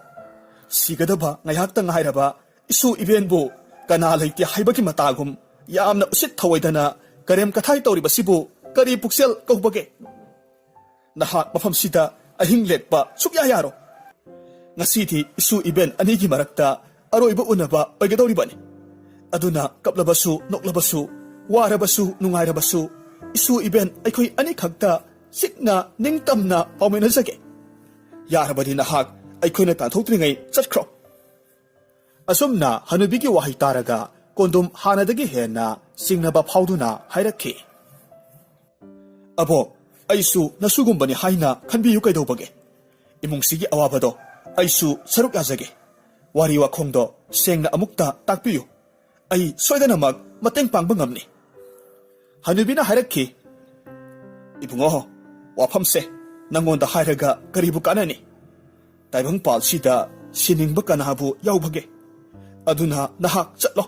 sigadaba ngaihakta ngairaba isu ibenbu kana leite haibagi matagum yamna usit thawaidana karem kathai tawribasibu kari puksel kohbage nahak mafamsida ahing letpa sukya yaro ngasidi isu iben anigi marakta aroiba unaba paigadawribani aduna kaplabasu noklabasu warabasu nungairabasu isu iben aikhoi ani khakta sikna ningtamna paumenajage yarabadi nahak aikhoina tanthokringai chatkro asumna hanubigi wahai taraga kondum hanadagi henna singnaba phauduna hairakhi abo aisu nasugumbani haina khanbiyu kaidobage imungsigi awabado aisu saruk yazage wari wakhongdo sengna amukta takpiyu ai soidanamak mateng pangba ngamni hanubina hairakhi ibungo wafamse nangonda hairaga karibu kanani taibang palsida siningba kanabu yaubage aduna nahak chatlo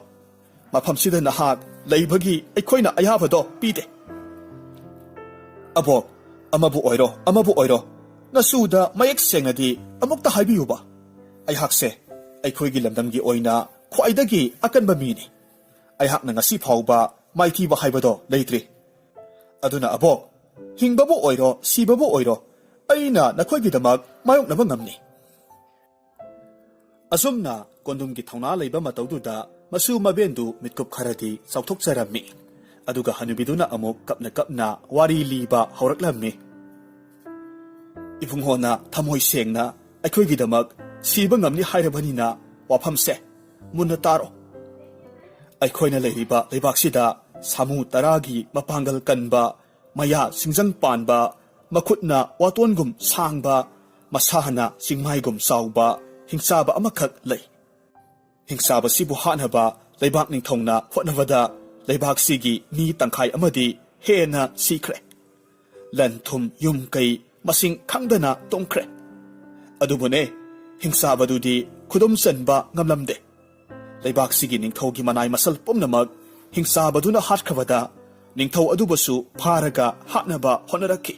ꯃꯐꯝꯁꯤꯗ ꯅꯍꯥꯛ ꯂꯩꯕꯒꯤ ꯑꯩꯈꯣꯏꯅ ꯑꯌꯥꯕꯗꯣ ꯄꯤꯗꯦ꯫ ꯑꯕꯣꯛ, ꯑꯃꯕꯨ ꯑꯣꯏꯔꯣ, ꯅꯁꯨꯗ ꯃꯌꯦꯛ ꯁꯦꯡꯅꯗꯤ ꯑꯃꯨꯛꯇ ꯍꯥꯏꯕꯤꯌꯨꯕ꯫ ꯑꯩꯍꯥꯛꯁꯦ ꯑꯩꯈꯣꯏꯒꯤ ꯂꯝꯗꯝꯒꯤ ꯑꯣꯏꯅ ꯈ꯭ꯋꯥꯏꯗꯒꯤ ꯑꯀꯟꯕ ꯃꯤꯅꯤ꯫ ꯑꯩꯍꯥꯛꯅ ꯉꯁꯤ ꯐꯥꯎꯕ ꯃꯥꯏꯊꯤꯕ ꯍꯥꯏꯕꯗꯣ ꯂꯩꯇ꯭ꯔꯤ꯫ ꯑꯗꯨꯅ ꯑꯕꯣꯛ, ꯍꯤꯡꯕꯕꯨ ꯑꯣꯏꯔꯣ ꯁꯤꯕꯕꯨ ꯑꯣꯏꯔꯣ, ꯑꯩꯅ ꯅꯈꯣꯏꯒꯤꯗꯃꯛ ꯃꯥꯌꯣꯛꯅꯕ ꯉꯝꯅꯤ꯫ ꯑꯁꯨꯝꯅ ꯀꯣꯟꯗꯨꯝꯒꯤ ꯊꯧꯅꯥ ꯂꯩꯕ ꯃꯇꯧꯗꯨꯗ ꯃꯁꯨ ꯃꯕꯦꯟꯗꯨ ꯃꯤꯠꯀꯨꯞ ꯈꯔꯗꯤ ꯆꯥꯎꯊꯣꯛꯆꯔꯝꯃꯤ꯫ ꯑꯗꯨꯒ ꯍꯅꯨꯕꯤꯗꯨꯅ ꯑꯃꯨꯛ ꯀꯞꯅ ꯋꯥꯔꯤ ꯂꯤꯕ ꯍꯧꯔꯛꯂꯝꯃꯤ꯫ ꯏꯕꯨꯡꯉꯣꯅ ꯊꯃꯣꯏ ꯁꯦꯡꯅ ꯑꯩꯈꯣꯏꯒꯤꯗꯃꯛ ꯁꯤꯕ ꯉꯝꯅꯤ ꯍꯥꯏꯔꯕꯅꯤꯅ ꯋꯥꯐꯝꯁꯦ ꯃꯨꯟꯅ ꯇꯥꯔꯣ꯫ ꯑꯩꯈꯣꯏꯅ ꯂꯩꯔꯤꯕ ꯂꯩꯕꯥꯛꯁꯤꯗ ꯁꯥꯃꯨ 10ꯒꯤ ꯃꯄꯥꯡꯒꯜ ꯀꯟꯕ, ꯃꯌꯥ ꯁꯤꯡꯖꯪ ꯄꯥꯟꯕ, ꯃꯈꯨꯠꯅ ꯋꯥꯇꯣꯟꯒꯨꯝ ꯁꯥꯡꯕ, ꯃꯁꯥꯅ ꯆꯤꯡꯃꯥꯏꯒꯨꯝ ꯆꯥꯎꯕ ꯍꯤꯡꯆꯥꯕ ꯑꯃꯈꯛ ꯂꯩ꯫ ꯍꯤꯡꯆꯥꯕꯁꯤꯕꯨ ꯍꯥꯠꯅꯕ ꯂꯩꯕꯥꯛ ꯅꯤꯡꯊꯧꯅ ꯍꯣꯠꯅꯕꯗ ꯂꯩꯕꯥꯛꯁꯤꯒꯤ ꯃꯤ ꯇꯪꯈꯥꯏ ꯑꯃꯗꯤ ꯍꯦꯟꯅ ꯁꯤꯈ꯭ꯔꯦ꯫ ꯂꯟ ꯊꯨꯝ ꯌꯨꯝ ꯀꯩ ꯃꯁꯤꯡ ꯈꯪꯗꯅ ꯇꯨꯝꯈ꯭ꯔꯦ꯫ ꯑꯗꯨꯕꯨꯅꯦ, ꯍꯤꯡꯆꯥꯕꯗꯨꯗꯤ ꯈꯨꯗꯨꯝ ꯆꯟꯕ ꯉꯝꯂꯝꯗꯦ꯫ ꯂꯩꯕꯥꯛꯁꯤꯒꯤ ꯅꯤꯡꯊꯧꯒꯤ ꯃꯅꯥꯏ ꯃꯁꯜ ꯄꯨꯝꯅꯃꯛ ꯍꯤꯡꯆꯥꯕꯗꯨꯅ ꯍꯥꯠꯈ꯭ꯔꯕꯗ ꯅꯤꯡꯊꯧ ꯑꯗꯨꯕꯨꯁꯨ ꯐꯥꯔꯒ ꯍꯥꯠꯅꯕ ꯍꯣꯠꯅꯔꯛꯈꯤ꯫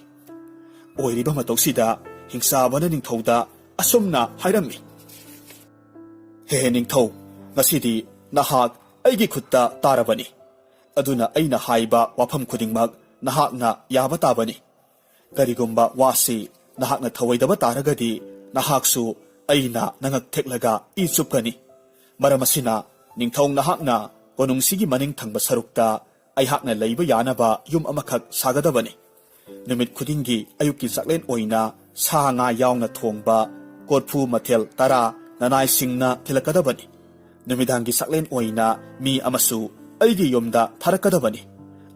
ꯑꯣꯏꯔꯤꯕ ꯃꯇꯧꯁꯤꯗ ꯍꯤꯡꯆꯥꯕꯅ ꯅꯤꯡꯊꯧꯗ ꯑꯁꯨꯝꯅ ꯍꯥꯏꯔꯝꯃꯤ: ꯍꯦ ꯅꯤꯡꯊꯧ, ꯉꯁꯤꯗꯤ ꯅꯍꯥꯛ ꯑꯩꯒꯤ ꯈꯨꯠꯇ ꯇꯥꯔꯕꯅꯤ꯫ ꯑꯗꯨꯅ ꯑꯩꯅ ꯍꯥꯏꯕ ꯋꯥꯐꯝ ꯈꯨꯗꯤꯡꯃꯛ ꯅꯍꯥꯛꯅ ꯌꯥꯕ ꯇꯥꯕꯅꯤ꯫ ꯀꯔꯤꯒꯨꯝꯕ ꯋꯥꯁꯤ ꯅꯍꯥꯛꯅ ꯊꯧꯑꯣꯏꯗꯕ ꯇꯥꯔꯒꯗꯤ ꯅꯍꯥꯛꯁꯨ ꯑꯩꯅ ꯅꯉꯛ ꯊꯦꯛꯂꯒ ꯏ ꯆꯨꯞꯀꯅꯤ꯫ ꯃꯔꯝ ꯑꯁꯤꯅ ꯅꯤꯡꯊꯧ ꯅꯍꯥꯛꯅ ꯀꯣꯅꯨꯡꯁꯤꯒꯤ ꯃꯅꯤꯡ ꯊꯪꯕ ꯁꯔꯨꯛꯇ ꯑꯩꯍꯥꯛꯅ ꯂꯩꯕ ꯌꯥꯅꯕ ꯌꯨꯝ ꯑꯃꯈꯛ ꯁꯥꯒꯗꯕꯅꯤ꯫ ꯅꯨꯃꯤꯠ ꯈꯨꯗꯤꯡꯒꯤ ꯑꯌꯨꯛꯀꯤ ꯆꯥꯛꯂꯦꯟ ꯑꯣꯏꯅ ꯁꯥ ꯉꯥ ꯌꯥꯎꯅ ꯊꯣꯡꯕ ꯀꯣꯔꯐꯨ ꯃꯊꯦꯜ 10 ꯅꯅꯥꯏꯁꯤꯡꯅ ꯊꯤꯜꯂꯛꯀꯗꯕꯅꯤ꯫ ꯅꯨꯃꯤꯗꯥꯡꯒꯤ ꯆꯥꯛꯂꯦꯟ ꯑꯣꯏꯅ ꯃꯤ ꯑꯃꯁꯨ ꯑꯩꯒꯤ ꯌꯨꯝꯗ ꯊꯥꯔꯛꯀꯗꯕꯅꯤ꯫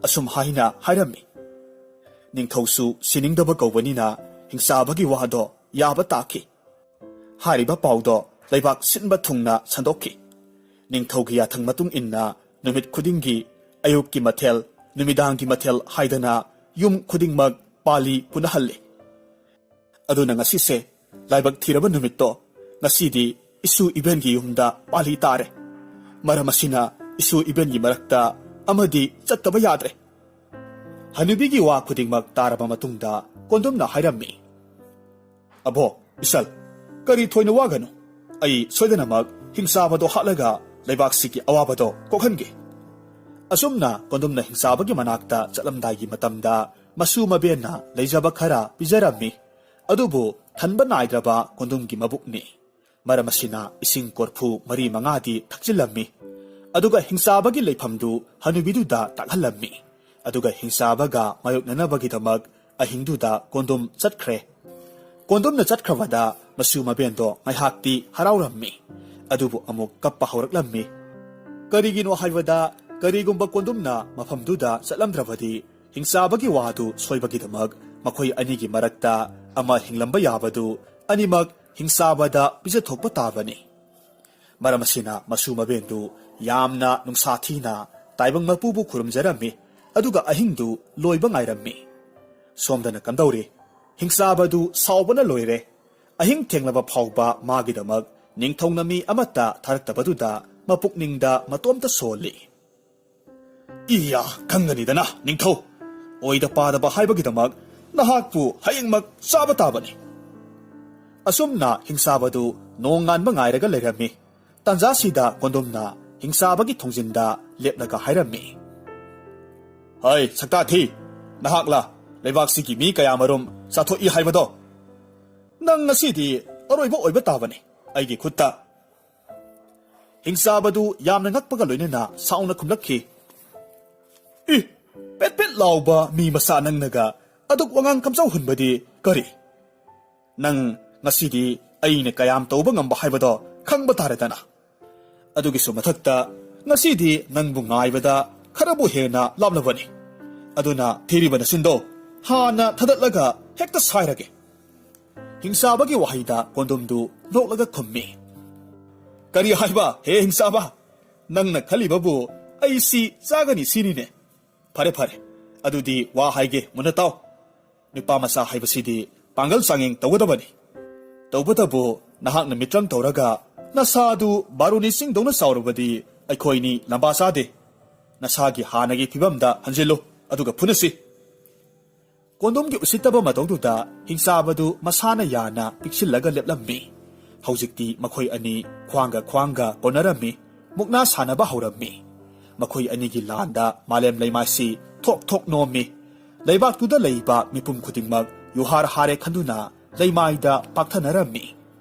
ꯑꯁꯨꯝ ꯍꯥꯏꯅ ꯍꯥꯏꯔꯝꯃꯤ꯫ ꯅꯤꯡꯊꯧꯁꯨ ꯁꯤꯅꯤꯡꯗꯕ ꯀꯧꯕꯅꯤꯅ ꯍꯤꯡꯆꯥꯕꯒꯤ ꯋꯥꯗꯣ ꯌꯥꯕ ꯇꯥꯈꯤ꯫ ꯍꯥꯏꯔꯤꯕ ꯄꯥꯎꯗꯣ ꯂꯩꯕꯥꯛ ꯁꯤꯟꯕ ꯊꯨꯡꯅ ꯁꯟꯗꯣꯛꯈꯤ꯫ ꯅꯤꯡꯊꯧꯒꯤ ꯌꯥꯊꯪ ꯃꯇꯨꯡ ꯏꯟꯅ ꯅꯨꯃꯤꯠ ꯈꯨꯗꯤꯡꯒꯤ ꯑꯌꯨꯛꯀꯤ ꯃꯊꯦꯜ, ꯅꯨꯃꯤꯗꯥꯡꯒꯤ ꯃꯊꯦꯜ ꯍꯥꯏꯗꯅ ꯌꯨꯝ ꯈꯨꯗꯤꯡꯃꯛ ꯄꯥꯂꯤ ꯄꯨꯅꯍꯜꯂꯤ꯫ ꯑꯗꯨꯅ ꯉꯁꯤꯁꯦ ꯂꯥꯏꯕꯛ ꯊꯤꯔꯕ ꯅꯨꯃꯤꯠꯇꯣ, ꯉꯁꯤꯗꯤ ꯏꯁꯨ ꯏꯕꯦꯟꯒꯤ ꯌꯨꯝꯗ ꯄꯥꯂꯤ ꯇꯥꯔꯦ꯫ ꯃꯔꯝ ꯑꯁꯤꯅ ꯏꯁꯨ ꯏꯕꯦꯟꯒꯤ ꯃꯔꯛꯇ ꯑꯃꯗꯤ ꯆꯠꯇꯕ ꯌꯥꯗ꯭ꯔꯦ꯫ ꯍꯅꯨꯕꯤꯒꯤ ꯋꯥ ꯈꯨꯗꯤꯡꯃꯛ ꯇꯥꯔꯕ ꯃꯇꯨꯡꯗ ꯀꯣꯟꯗꯨꯝꯅ ꯍꯥꯏꯔꯝꯃꯤ: ꯑꯕꯣ, ꯏꯆꯜ, ꯀꯔꯤ ꯊꯣꯏꯅ ꯋꯥꯒꯅꯨ꯫ ꯑꯩ ꯁꯣꯏꯗꯅꯃꯛ ꯍꯤꯡꯆꯥꯕꯗꯣ ꯍꯥꯠꯂꯒ ꯂꯩꯕꯥꯛꯁꯤꯒꯤ ꯑꯋꯥꯕꯗꯣ ꯀꯣꯛꯍꯟꯒꯦ꯫ ꯑꯁꯨꯝꯅ ꯀꯣꯟꯗꯨꯝꯅ ꯍꯤꯡꯆꯥꯕꯒꯤ ꯃꯅꯥꯛꯇ ꯆꯠꯂꯝꯗꯥꯏꯒꯤ ꯃꯇꯝꯗ ꯃꯁꯨ ꯃꯕꯦꯟꯅ ꯂꯩꯖꯕ ꯈꯔ ꯄꯤꯖꯔꯝꯃꯤ꯫ ꯑꯗꯨꯕꯨ ꯊꯟꯕ ꯅꯥꯏꯗ꯭ꯔꯕ ꯀꯣꯟꯗꯨꯝꯒꯤ ꯃꯕꯨꯛꯅꯤ꯫ ꯃꯔꯝ ꯑꯁꯤꯅ ꯏꯁꯤꯡ ꯀꯣꯔꯐꯨ 4-5ꯗꯤ ꯊꯛꯆꯤꯜꯂꯝꯃꯤ꯫ ꯑꯗꯨꯒ ꯍꯤꯡꯆꯥꯕꯒꯤ ꯂꯩꯐꯝꯗꯨ ꯍꯅꯨꯕꯤꯗꯨꯗ ꯇꯥꯛꯍꯜꯂꯝꯃꯤ꯫ ꯑꯗꯨꯒ ꯍꯤꯡꯆꯥꯕꯒ ꯃꯥꯌꯣꯛꯅꯅꯕꯒꯤꯗꯃꯛ ꯑꯍꯤꯡꯗꯨꯗ ꯀꯣꯟꯗꯨꯝ ꯆꯠꯈ꯭ꯔꯦ꯫ ꯀꯣꯟꯗꯨꯝꯅ ꯆꯠꯈ꯭ꯔꯕꯗ ꯃꯁꯨ ꯃꯕꯦꯟꯗꯣ ꯉꯥꯏꯍꯥꯛꯇꯤ ꯍꯔꯥꯎꯔꯝꯃꯤ꯫ ꯑꯗꯨꯕꯨ ꯑꯃꯨꯛ ꯀꯞꯄ ꯍꯧꯔꯛꯂꯝꯃꯤ꯫ ꯀꯔꯤꯒꯤꯅꯣ ꯍꯥꯏꯕꯗ ꯀꯔꯤꯒꯨꯝꯕ ꯀꯣꯟꯗꯨꯝꯅ ꯃꯐꯝꯗꯨꯗ ꯆꯠꯂꯝꯗ꯭ꯔꯕꯗꯤ ꯍꯤꯡꯆꯥꯕꯒꯤ ꯋꯥꯗꯨ ꯁꯣꯏꯕꯒꯤꯗꯃꯛ ꯃꯈꯣꯏ ꯑꯅꯤꯒꯤ ꯃꯔꯛꯇ ꯑꯃ ꯍꯤꯡꯂꯝꯕ ꯌꯥꯕꯗꯨ ꯑꯅꯤꯃꯛ ꯍꯤꯡꯆꯥꯕꯗ ꯄꯤꯖꯊꯣꯛꯄ ꯇꯥꯕꯅꯤ꯫ ꯃꯔꯝ ꯑꯁꯤꯅ ꯃꯁꯨ ꯃꯕꯦꯟꯗꯨ ꯌꯥꯝꯅ ꯅꯨꯡꯁꯥ ꯊꯤꯅ ꯇꯥꯏꯕꯪ ꯃꯄꯨꯕꯨ ꯈꯨꯔꯨꯝꯖꯔꯝꯃꯤ꯫ ꯑꯗꯨꯒ ꯑꯍꯤꯡꯗꯨ ꯂꯣꯏꯕ ꯉꯥꯏꯔꯝꯃꯤ꯫ ꯁꯣꯝꯗꯅ ꯀꯝꯗꯧꯔꯤ? ꯍꯤꯡꯆꯥꯕꯗꯨ ꯁꯥꯎꯕꯅ ꯂꯣꯏꯔꯦ꯫ ꯑꯍꯤꯡ ꯊꯦꯡꯂꯕ ꯐꯥꯎꯕ ꯃꯥꯒꯤꯗꯃꯛ ꯅꯤꯡꯊꯧꯅ ꯃꯤ ꯑꯃꯠꯇ ꯊꯥꯔꯛꯇꯕꯗꯨꯗ ꯃꯄꯨꯛꯅꯤꯡꯗ ꯃꯇꯣꯝꯇ ꯁꯣꯜꯂꯤ꯫ ꯏꯌꯥ, ꯈꯪꯒꯅꯤꯗꯅ ꯅꯤꯡꯊꯧ, ꯑꯣꯏꯗ ꯄꯥꯗꯕ ꯍꯥꯏꯕꯒꯤꯗꯃꯛ ꯅꯍꯥꯛꯄꯨ ꯍꯌꯦꯡꯃꯛ ꯆꯥꯕ ꯇꯥꯕꯅꯤ꯫ ꯑꯁꯨꯝꯅ ꯍꯤꯡꯆꯥꯕꯗꯨ ꯅꯣꯡ ꯉꯥꯟꯕ ꯉꯥꯏꯔꯒ ꯂꯩꯔꯝꯃꯤ꯫ ꯇꯥꯟꯖꯥꯁꯤꯗ ꯀꯣꯟꯗꯨꯝꯅ ꯍꯤꯡꯆꯥꯕꯒꯤ ꯊꯣꯡꯖꯤꯟꯗ ꯂꯦꯞꯂꯒ ꯍꯥꯏꯔꯝꯃꯤ: ꯍꯩ ꯁꯛꯇꯥꯊꯤ, ꯅꯍꯥꯛꯂ ꯂꯩꯕꯥꯛꯁꯤꯒꯤ ꯃꯤ ꯀꯌꯥꯃꯔꯨꯝ ꯆꯥꯊꯣꯛꯏ ꯍꯥꯏꯕꯗꯣ? ꯅꯪ ꯉꯁꯤꯗꯤ ꯑꯔꯣꯏꯕ ꯑꯣꯏꯕ ꯇꯥꯕꯅꯤ ꯑꯩꯒꯤ ꯈꯨꯠꯇ꯫ ꯍꯤꯡꯆꯥꯕꯗꯨ ꯌꯥꯝꯅ ꯉꯛꯄꯒ ꯂꯣꯏꯅꯅ ꯁꯥꯎꯅ ꯈꯨꯝꯂꯛꯈꯤ: ꯄꯦꯠ ꯄꯦꯠ ꯂꯥꯎꯕ ꯃꯤ ꯃꯆꯥ ꯅꯪꯅꯒ ꯑꯗꯨꯛ ꯋꯥꯉꯥꯡ ꯀꯝꯆꯧ ꯍꯨꯟꯕꯗꯤ ꯀꯔꯤ? ꯅꯪ ꯉꯁꯤꯗꯤ ꯑꯩꯅ ꯀꯌꯥꯝ ꯇꯧꯕ ꯉꯝꯕ ꯍꯥꯏꯕꯗꯣ ꯈꯪꯕ ꯇꯥꯔꯦꯗꯅ꯫ ꯑꯗꯨꯒꯤꯁꯨ ꯃꯊꯛꯇ ꯉꯁꯤꯗꯤ ꯅꯪꯕꯨ ꯉꯥꯏꯕꯗ ꯈꯔꯕꯨ ꯍꯦꯟꯅ ꯂꯥꯞꯂꯕꯅꯤ꯫ ꯑꯗꯨꯅ ꯊꯤꯔꯤꯕ ꯅꯆꯤꯟꯗꯣ ꯍꯥꯟꯅ ꯊꯥꯗꯠꯂꯒ ꯍꯦꯛꯇ ꯁꯥꯏꯔꯒꯦ꯫ ꯍꯤꯡꯆꯥꯕꯒꯤ ꯋꯥꯍꯩꯗ ꯀꯣꯟꯗꯨꯝꯗꯨ ꯅꯣꯛꯂꯒ ꯈꯨꯝꯃꯤ: ꯀꯔꯤ ꯍꯥꯏꯕ ꯍꯦ ꯍꯤꯡꯆꯥꯕ? ꯅꯪꯅ ꯈꯜꯂꯤꯕꯕꯨ ꯑꯩꯁꯤ ꯆꯥꯒꯅꯤ ꯁꯤꯅꯤꯅꯦ? ꯐꯔꯦ ꯐꯔꯦ, ꯑꯗꯨꯗꯤ ꯋꯥ ꯍꯥꯏꯒꯦ ꯃꯨꯟꯅ ꯇꯥꯎ꯫ ꯅꯨꯄꯥ ꯃꯆꯥ ꯍꯥꯏꯕꯁꯤꯗꯤ ꯄꯥꯡꯒꯜ ꯆꯥꯡꯌꯦꯡ ꯇꯧꯒꯗꯕꯅꯤ꯫ ꯇꯧꯕꯇꯕꯨ ꯅꯍꯥꯛꯅ ꯃꯤꯇ꯭ꯔꯪ ꯇꯧꯔꯒ ꯅꯁꯥꯗꯨ ꯕꯥꯔꯨꯅꯤ ꯆꯤꯡꯗꯧꯅ ꯆꯥꯎꯔꯕꯗꯤ ꯑꯩꯈꯣꯏꯅꯤ ꯂꯝꯕꯥ ꯆꯥꯗꯦ ꯅꯁꯥꯒꯤ ꯍꯥꯟꯅꯒꯤ ꯐꯤꯕꯝꯗ ꯍꯟꯖꯤꯜꯂꯨ ꯑꯗꯨꯒ ꯐꯨꯅꯁꯤ ꯀꯣꯟꯗꯣꯝꯒꯤ ꯎꯁꯤꯠꯇꯕ ꯃꯇꯧꯗꯨꯗ ꯍꯤꯡꯆꯥꯕꯗꯨ ꯃꯁꯥꯅ ꯌꯥꯅ ꯄꯤꯛꯁꯤꯜꯂꯒ ꯂꯦꯞꯂꯝꯃꯤ ꯍꯧꯖꯤꯛꯇꯤ ꯃꯈꯣꯏ ꯑꯅꯤ ꯈ꯭ꯋꯥꯡꯒ ꯀꯣꯟꯅꯔꯝꯃꯤ ꯃꯨꯛꯅꯥ ꯁꯥꯟꯅꯕ ꯍꯧꯔꯝꯃꯤ ꯃꯈꯣꯏ ꯑꯅꯤꯒꯤ ꯂꯥꯟꯗ ꯃꯥꯂꯦꯝ ꯂꯩꯃꯥꯏꯁꯤ ꯊꯣꯛ ꯊꯣꯛ ꯅꯣꯝꯃꯤ ꯂꯩꯕꯥꯛꯇꯨꯗ ꯂꯩꯕ ꯃꯤꯄꯨꯝ ꯈꯨꯗꯤꯡꯃꯛ ꯌꯨꯍꯥꯔ ꯍꯥꯔꯦ ꯈꯟꯗꯨꯅ ꯂꯩꯃꯥꯏꯗ ꯄꯥꯛꯊꯅꯔꯝꯃꯤ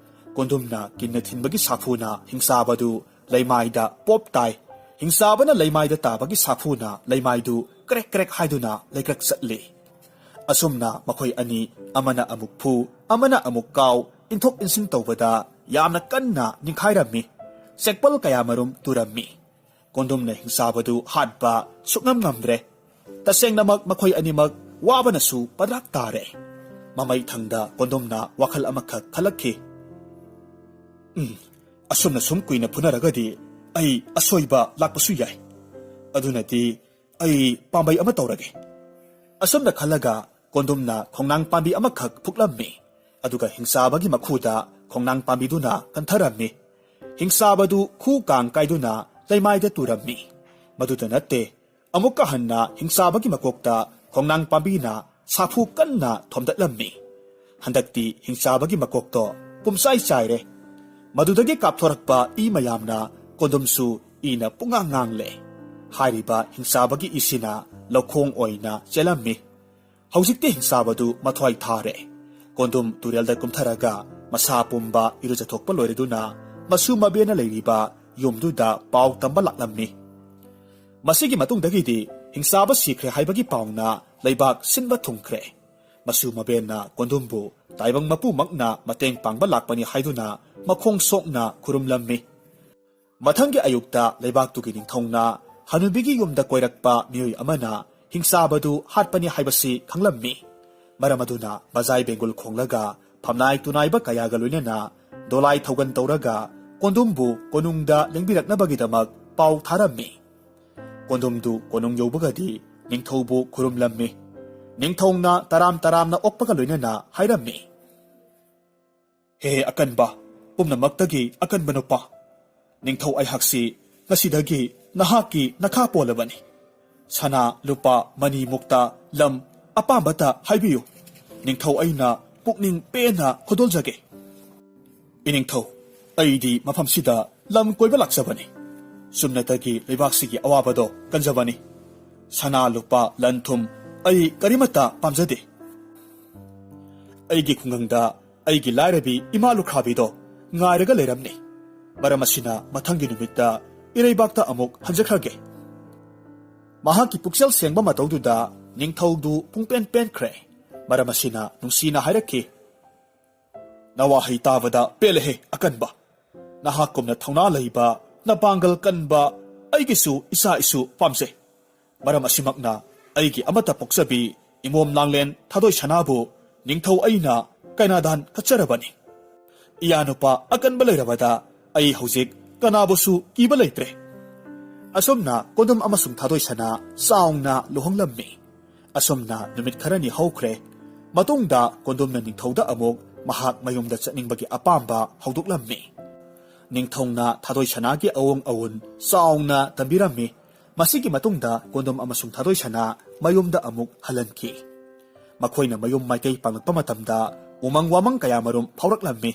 ꯀꯣꯟꯗꯨꯝꯅ ꯀꯤꯟꯅ ꯊꯤꯟꯕꯒꯤ ꯁꯥꯐꯨꯅ ꯍꯤꯡꯆꯥꯕꯗꯨ ꯂꯩꯃꯥꯏꯗ ꯄꯣꯞ ꯇꯥꯏ ꯍꯤꯡꯆꯥꯕꯅ ꯂꯩꯃꯥꯏꯗ ꯇꯥꯕꯒꯤ ꯁꯥꯐꯨꯅ ꯂꯩꯃꯥꯏꯗꯨ ꯀ꯭ꯔꯦꯛ ꯀ꯭ꯔꯦꯛ ꯍꯥꯏꯗꯨꯅ ꯂꯩꯀ꯭ꯔꯛ ꯆꯠꯂꯤ ꯑꯁꯨꯝꯅ ꯃꯈꯣꯏ ꯑꯅꯤ ꯑꯃꯅ ꯑꯃꯨꯛ ꯐꯨ ꯑꯃꯅ ꯑꯃꯨꯛ ꯀꯥꯎ ꯏꯟꯊꯣꯛ ꯏꯟꯁꯤꯟ ꯇꯧꯕꯗ ꯌꯥꯝꯅ ꯀꯟꯅ ꯅꯤꯡꯈꯥꯏꯔꯝꯃꯤ ꯆꯦꯛꯄꯜ ꯀꯌꯥꯃꯔꯨꯝ ꯇꯨꯔꯝꯃꯤ ꯀꯣꯟꯗꯨꯝꯅ ꯍꯤꯡꯆꯥꯕꯗꯨ ꯍꯥꯠꯄ ꯁꯨꯛꯉꯝ ꯉꯝꯗ꯭ꯔꯦ ꯇꯁꯦꯡꯅꯃꯛ ꯃꯈꯣꯏ ꯑꯅꯤꯃꯛ ꯋꯥꯕꯅꯁꯨ ꯄꯗ꯭ꯔꯥꯛ ꯇꯥꯔꯦ ꯃꯃꯩ ꯊꯪꯗ ꯀꯣꯟꯗꯨꯝꯅ ꯋꯥꯈꯜ ꯑꯃꯈꯛ ꯈꯜꯂꯛꯈꯤ ꯑꯁꯨꯝꯅ ꯁꯨꯝ ꯀꯨꯏꯅ ꯐꯨꯅꯔꯒꯗꯤ ꯑꯩ ꯑꯁꯣꯏꯕ ꯂꯥꯛꯄꯁꯨ ꯌꯥꯏ ꯑꯗꯨꯅꯗꯤ ꯑꯩ ꯄꯥꯝꯕꯩ ꯑꯃ ꯇꯧꯔꯒꯦ ꯑꯁꯨꯝꯅ ꯈꯜꯂꯒ ꯀꯣꯟꯗꯨꯝꯅ ꯈꯣꯡꯅꯥꯡ ꯄꯥꯝꯕꯤ ꯑꯃꯈꯛ ꯐꯨꯛꯂꯝꯃꯤ ꯑꯗꯨꯒ ꯍꯤꯡꯆꯥꯕꯒꯤ ꯃꯈꯨꯗ ꯈꯣꯡꯅꯥꯡ ꯄꯥꯝꯕꯤꯗꯨꯅ ꯀꯟꯊꯔꯝꯃꯤ ꯍꯤꯡꯆꯥꯕꯗꯨ ꯈꯨ ꯀꯥꯡ ꯀꯥꯏꯗꯨꯅ ꯂꯩꯃꯥꯏꯗ ꯇꯨꯔꯝꯃꯤ ꯃꯗꯨꯗ ꯅꯠꯇꯦ ꯑꯃꯨꯛꯀ ꯍꯟꯅ ꯍꯤꯡꯆꯥꯕꯒꯤ ꯃꯀꯣꯛꯇ ꯈꯣꯡꯅꯥꯡ ꯄꯥꯝꯕꯤꯅ ꯁꯥꯐꯨ ꯀꯟꯅ ꯊꯣꯝꯗꯠꯂꯝꯃꯤ ꯍꯟꯗꯛꯇꯤ ꯍꯤꯡꯆꯥꯕꯒꯤ ꯃꯀꯣꯛꯇꯣ ꯄꯨꯝꯆꯥꯏ ꯆꯥꯏꯔꯦ ꯃꯗꯨꯗꯒꯤ ꯀꯥꯞꯊꯣꯔꯛꯄ ꯏ ꯃꯌꯥꯝꯅ ꯀꯣꯟꯗꯨꯝꯁꯨ ꯏꯅ ꯄꯨꯡꯉꯥꯡ ꯉꯥꯡꯂꯦ ꯍꯥꯏꯔꯤꯕ ꯍꯤꯡꯆꯥꯕꯒꯤ ꯏꯁꯤꯅ ꯂꯧꯈꯣꯡ ꯑꯣꯏꯅ ꯆꯦꯜꯂꯝꯃꯤ ꯍꯧꯖꯤꯛꯇꯤ ꯍꯤꯡꯆꯥꯕꯗꯨ ꯃꯊ꯭ꯋꯥꯏ ꯊꯥꯔꯦ ꯀꯣꯟꯗꯨꯝ ꯇꯨꯔꯦꯜꯗ ꯀꯨꯝꯊꯔꯒ ꯃꯁꯥ ꯄꯨꯝꯕ ꯏꯔꯨꯖꯊꯣꯛꯄ ꯂꯣꯏꯔꯗꯨꯅ ꯃꯁꯨ ꯃꯕꯦꯅ ꯂꯩꯔꯤꯕ ꯌꯨꯝꯗꯨꯗ ꯄꯥꯎ ꯇꯝꯕ ꯂꯥꯛꯂꯝꯃꯤ ꯃꯁꯤꯒꯤ ꯃꯇꯨꯡꯗꯒꯤꯗꯤ ꯍꯤꯡꯆꯥꯕ ꯁꯤꯈ꯭ꯔꯦ ꯍꯥꯏꯕꯒꯤ ꯄꯥꯎꯅ ꯂꯩꯕꯥꯛ ꯁꯤꯟꯕ ꯊꯨꯡꯈ꯭ꯔꯦ ꯃꯁꯨ ꯃꯕꯦꯟꯅ ꯀꯣꯟꯗꯨꯝꯕꯨ ꯇꯥꯏꯕꯪ ꯃꯄꯨꯃꯛꯅ ꯃꯇꯦꯡ ꯄꯥꯡꯕ ꯂꯥꯛꯄꯅꯤ ꯍꯥꯏꯗꯨꯅ ꯃꯈꯣꯡ ꯁꯣꯛꯅ ꯈꯨꯔꯨꯝꯂꯝꯃꯤ ꯃꯊꯪꯒꯤ ꯑꯌꯨꯛꯇ ꯂꯩꯕꯥꯛꯇꯨꯒꯤ ꯅꯤꯡꯊꯧꯅ ꯍꯅꯨꯕꯤꯒꯤ ꯌꯨꯝꯗ ꯀꯣꯏꯔꯛꯄ ꯃꯤꯑꯣꯏ ꯑꯃꯅ ꯍꯤꯡꯆꯥꯕꯗꯨ ꯍꯥꯠꯄꯅꯤ ꯍꯥꯏꯕꯁꯤ ꯈꯪꯂꯝꯃꯤ ꯃꯔꯝ ꯑꯗꯨꯅ ꯕꯖꯥꯏ ꯕꯦꯡꯒꯨꯜ ꯈꯣꯡꯂꯒ ꯐꯝꯅꯥꯏ ꯇꯨꯅꯥꯏꯕ ꯀꯌꯥꯒ ꯂꯣꯏꯅꯅ ꯗꯣꯂꯥꯏ ꯊꯧꯒꯟ ꯇꯧꯔꯒ ꯀꯣꯟꯗꯨꯝꯕꯨ ꯀꯣꯅꯨꯡꯗ ꯂꯦꯡꯕꯤꯔꯛꯅꯕꯒꯤꯗꯃꯛ ꯄꯥꯎ ꯊꯥꯔꯝꯃꯤ ꯀꯣꯟꯗꯨꯝꯗꯨ ꯀꯣꯅꯨꯡ ꯌꯧꯕꯒꯗꯤ ꯅꯤꯡꯊꯧꯕꯨ ꯈꯨꯔꯨꯝꯂꯝꯃꯤ ꯅꯤꯡꯊꯧꯅ ꯇꯔꯥꯝ ꯇꯔꯥꯝꯅ ꯑꯣꯛꯄꯒ ꯂꯣꯏꯅꯅ ꯍꯥꯏꯔꯝꯃꯤ ꯍꯦ ꯑꯀꯟꯕ ꯄꯨꯝꯅꯃꯛꯇꯒꯤ ꯑꯀꯟꯕ ꯅꯨꯄꯥ ꯅꯤꯡꯊꯧ ꯑꯩꯍꯥꯛꯁꯤ ꯉꯁꯤꯗꯒꯤ ꯅꯍꯥꯛꯀꯤ ꯅꯈꯥ ꯄꯣꯜꯂꯕꯅꯤ ꯁꯅꯥ ꯂꯨꯄꯥ ꯃꯅꯤ ꯃꯨꯛꯇ ꯂꯝ ꯑꯄꯥꯝꯕꯇ ꯍꯥꯏꯕꯤꯌꯨ ꯅꯤꯡꯊꯧ ꯑꯩꯅ ꯄꯨꯛꯅꯤꯡ ꯄꯦꯟꯅ ꯈꯨꯗꯣꯜꯖꯒꯦ ꯏꯅꯤꯡꯊꯧ ꯑꯩꯗꯤ ꯃꯐꯝꯁꯤꯗ ꯂꯝ ꯀꯣꯏꯕ ꯂꯥꯛꯆꯕꯅꯤ ꯆꯨꯝꯅꯇꯒꯤ ꯂꯩꯕꯥꯛꯁꯤꯒꯤ ꯑꯋꯥꯕꯗꯣ ꯀꯟꯖꯕꯅꯤ ꯁꯅꯥ ꯂꯨꯄꯥ ꯂꯟ ꯊꯨꯝ ꯑꯩ ꯀꯔꯤꯃꯠꯇ ꯄꯥꯝꯖꯗꯦ ꯑꯩꯒꯤ ꯈꯨꯡꯒꯪꯗ ꯑꯩꯒꯤ ꯂꯥꯏꯔꯕꯤ ꯏꯃꯥ ꯂꯨꯈ꯭ꯔꯥꯕꯤꯗꯣ ꯉꯥꯏꯔꯒ ꯂꯩꯔꯝꯅꯤ ꯃꯔꯝ ꯑꯁꯤꯅ ꯃꯊꯪꯒꯤ ꯅꯨꯃꯤꯠꯇ ꯏꯔꯩꯕꯥꯛꯇ ꯑꯃꯨꯛ ꯍꯟꯖꯈ꯭ꯔꯒꯦ ꯃꯍꯥꯛꯀꯤ ꯄꯨꯛꯆꯦꯜ ꯁꯦꯡꯕ ꯃꯇꯧꯗꯨꯗ ꯅꯤꯡꯊꯧꯗꯨ ꯄꯨꯡꯄꯦꯟ ꯄꯦꯟꯈ꯭ꯔꯦ ꯃꯔꯝ ꯑꯁꯤꯅ ꯅꯨꯡꯁꯤꯅ ꯍꯥꯏꯔꯛꯈꯤ ꯅꯋꯥꯍꯩ ꯇꯥꯕꯗ ꯄꯦꯜꯂꯦꯍꯦ ꯑꯀꯟꯕ ꯅꯍꯥꯛꯀꯨꯝꯅ ꯊꯧꯅꯥ ꯂꯩꯕ ꯅꯄꯥꯡꯒꯜ ꯀꯟꯕ ꯑꯩꯒꯤꯁꯨ ꯏꯆꯥ ꯏꯁꯨ ꯄꯥꯝꯖꯩ ꯃꯔꯝ ꯑꯁꯤꯃꯛꯅ ꯑꯩꯒꯤ ꯑꯃꯠꯇ ꯄꯣꯛꯆꯕꯤ ꯏꯃꯣꯝ ꯂꯥꯡꯂꯦꯟ ꯊꯥꯗꯣꯏ ꯁꯅꯥꯕꯨ ꯅꯤꯡꯊꯧ ꯑꯩꯅ ꯀꯩꯅꯥꯗꯥꯟ ꯀꯠꯆꯔꯕꯅꯤ ꯏꯌꯥꯅꯨꯄꯥ ꯑꯀꯟꯕ ꯂꯩꯔꯕꯗ ꯑꯩ ꯍꯧꯖꯤꯛ ꯀꯅꯥꯕꯨꯁꯨ ꯀꯤꯕ ꯂꯩꯇ꯭ꯔꯦ ꯑꯁꯨꯝꯅ ꯀꯣꯟꯗꯨꯝ ꯑꯃꯁꯨꯡ ꯊꯥꯗꯣꯏ ꯁꯅꯥ ꯆꯥꯎꯅ ꯂꯨꯍꯣꯡꯂꯝꯃꯤ ꯑꯁꯨꯝꯅ ꯅꯨꯃꯤꯠ ꯈꯔꯅꯤ ꯍꯧꯈ꯭ꯔꯦ ꯃꯇꯨꯡꯗ ꯀꯣꯟꯗꯨꯝꯅ ꯅꯤꯡꯊꯧꯗ ꯑꯃꯨꯛ ꯃꯍꯥꯛ ꯃꯌꯨꯝꯗ ꯆꯠꯅꯤꯡꯕꯒꯤ ꯑꯄꯥꯝꯕ ꯍꯧꯗꯣꯛꯂꯝꯃꯤ ꯅꯤꯡꯊꯧꯅ ꯊꯥꯗꯣꯏ ꯁꯅꯥꯒꯤ ꯑꯋꯣꯡ ꯑꯋꯨꯟ ꯆꯥꯎꯅ ꯇꯝꯕꯤꯔꯝꯃꯤ ꯃꯁꯤꯒꯤ ꯃꯇꯨꯡꯗ ꯀꯣꯟꯗꯨꯝ ꯑꯃꯁꯨꯡ ꯊꯥꯗꯣꯏ ꯁꯅꯥ ꯃꯌꯨꯝꯗ ꯑꯃꯨꯛ ꯍꯜꯍꯟꯈꯤ ꯃꯈꯣꯏꯅ ꯃꯌꯨꯝ ꯃꯥꯏꯀꯩ ꯄꯥꯡꯂꯛꯄ ꯃꯇꯝꯗ ꯎꯃꯪ ꯋꯥꯃꯪ ꯀꯌꯥꯃꯔꯨꯝ ꯐꯥꯎꯔꯛꯂꯝꯃꯤ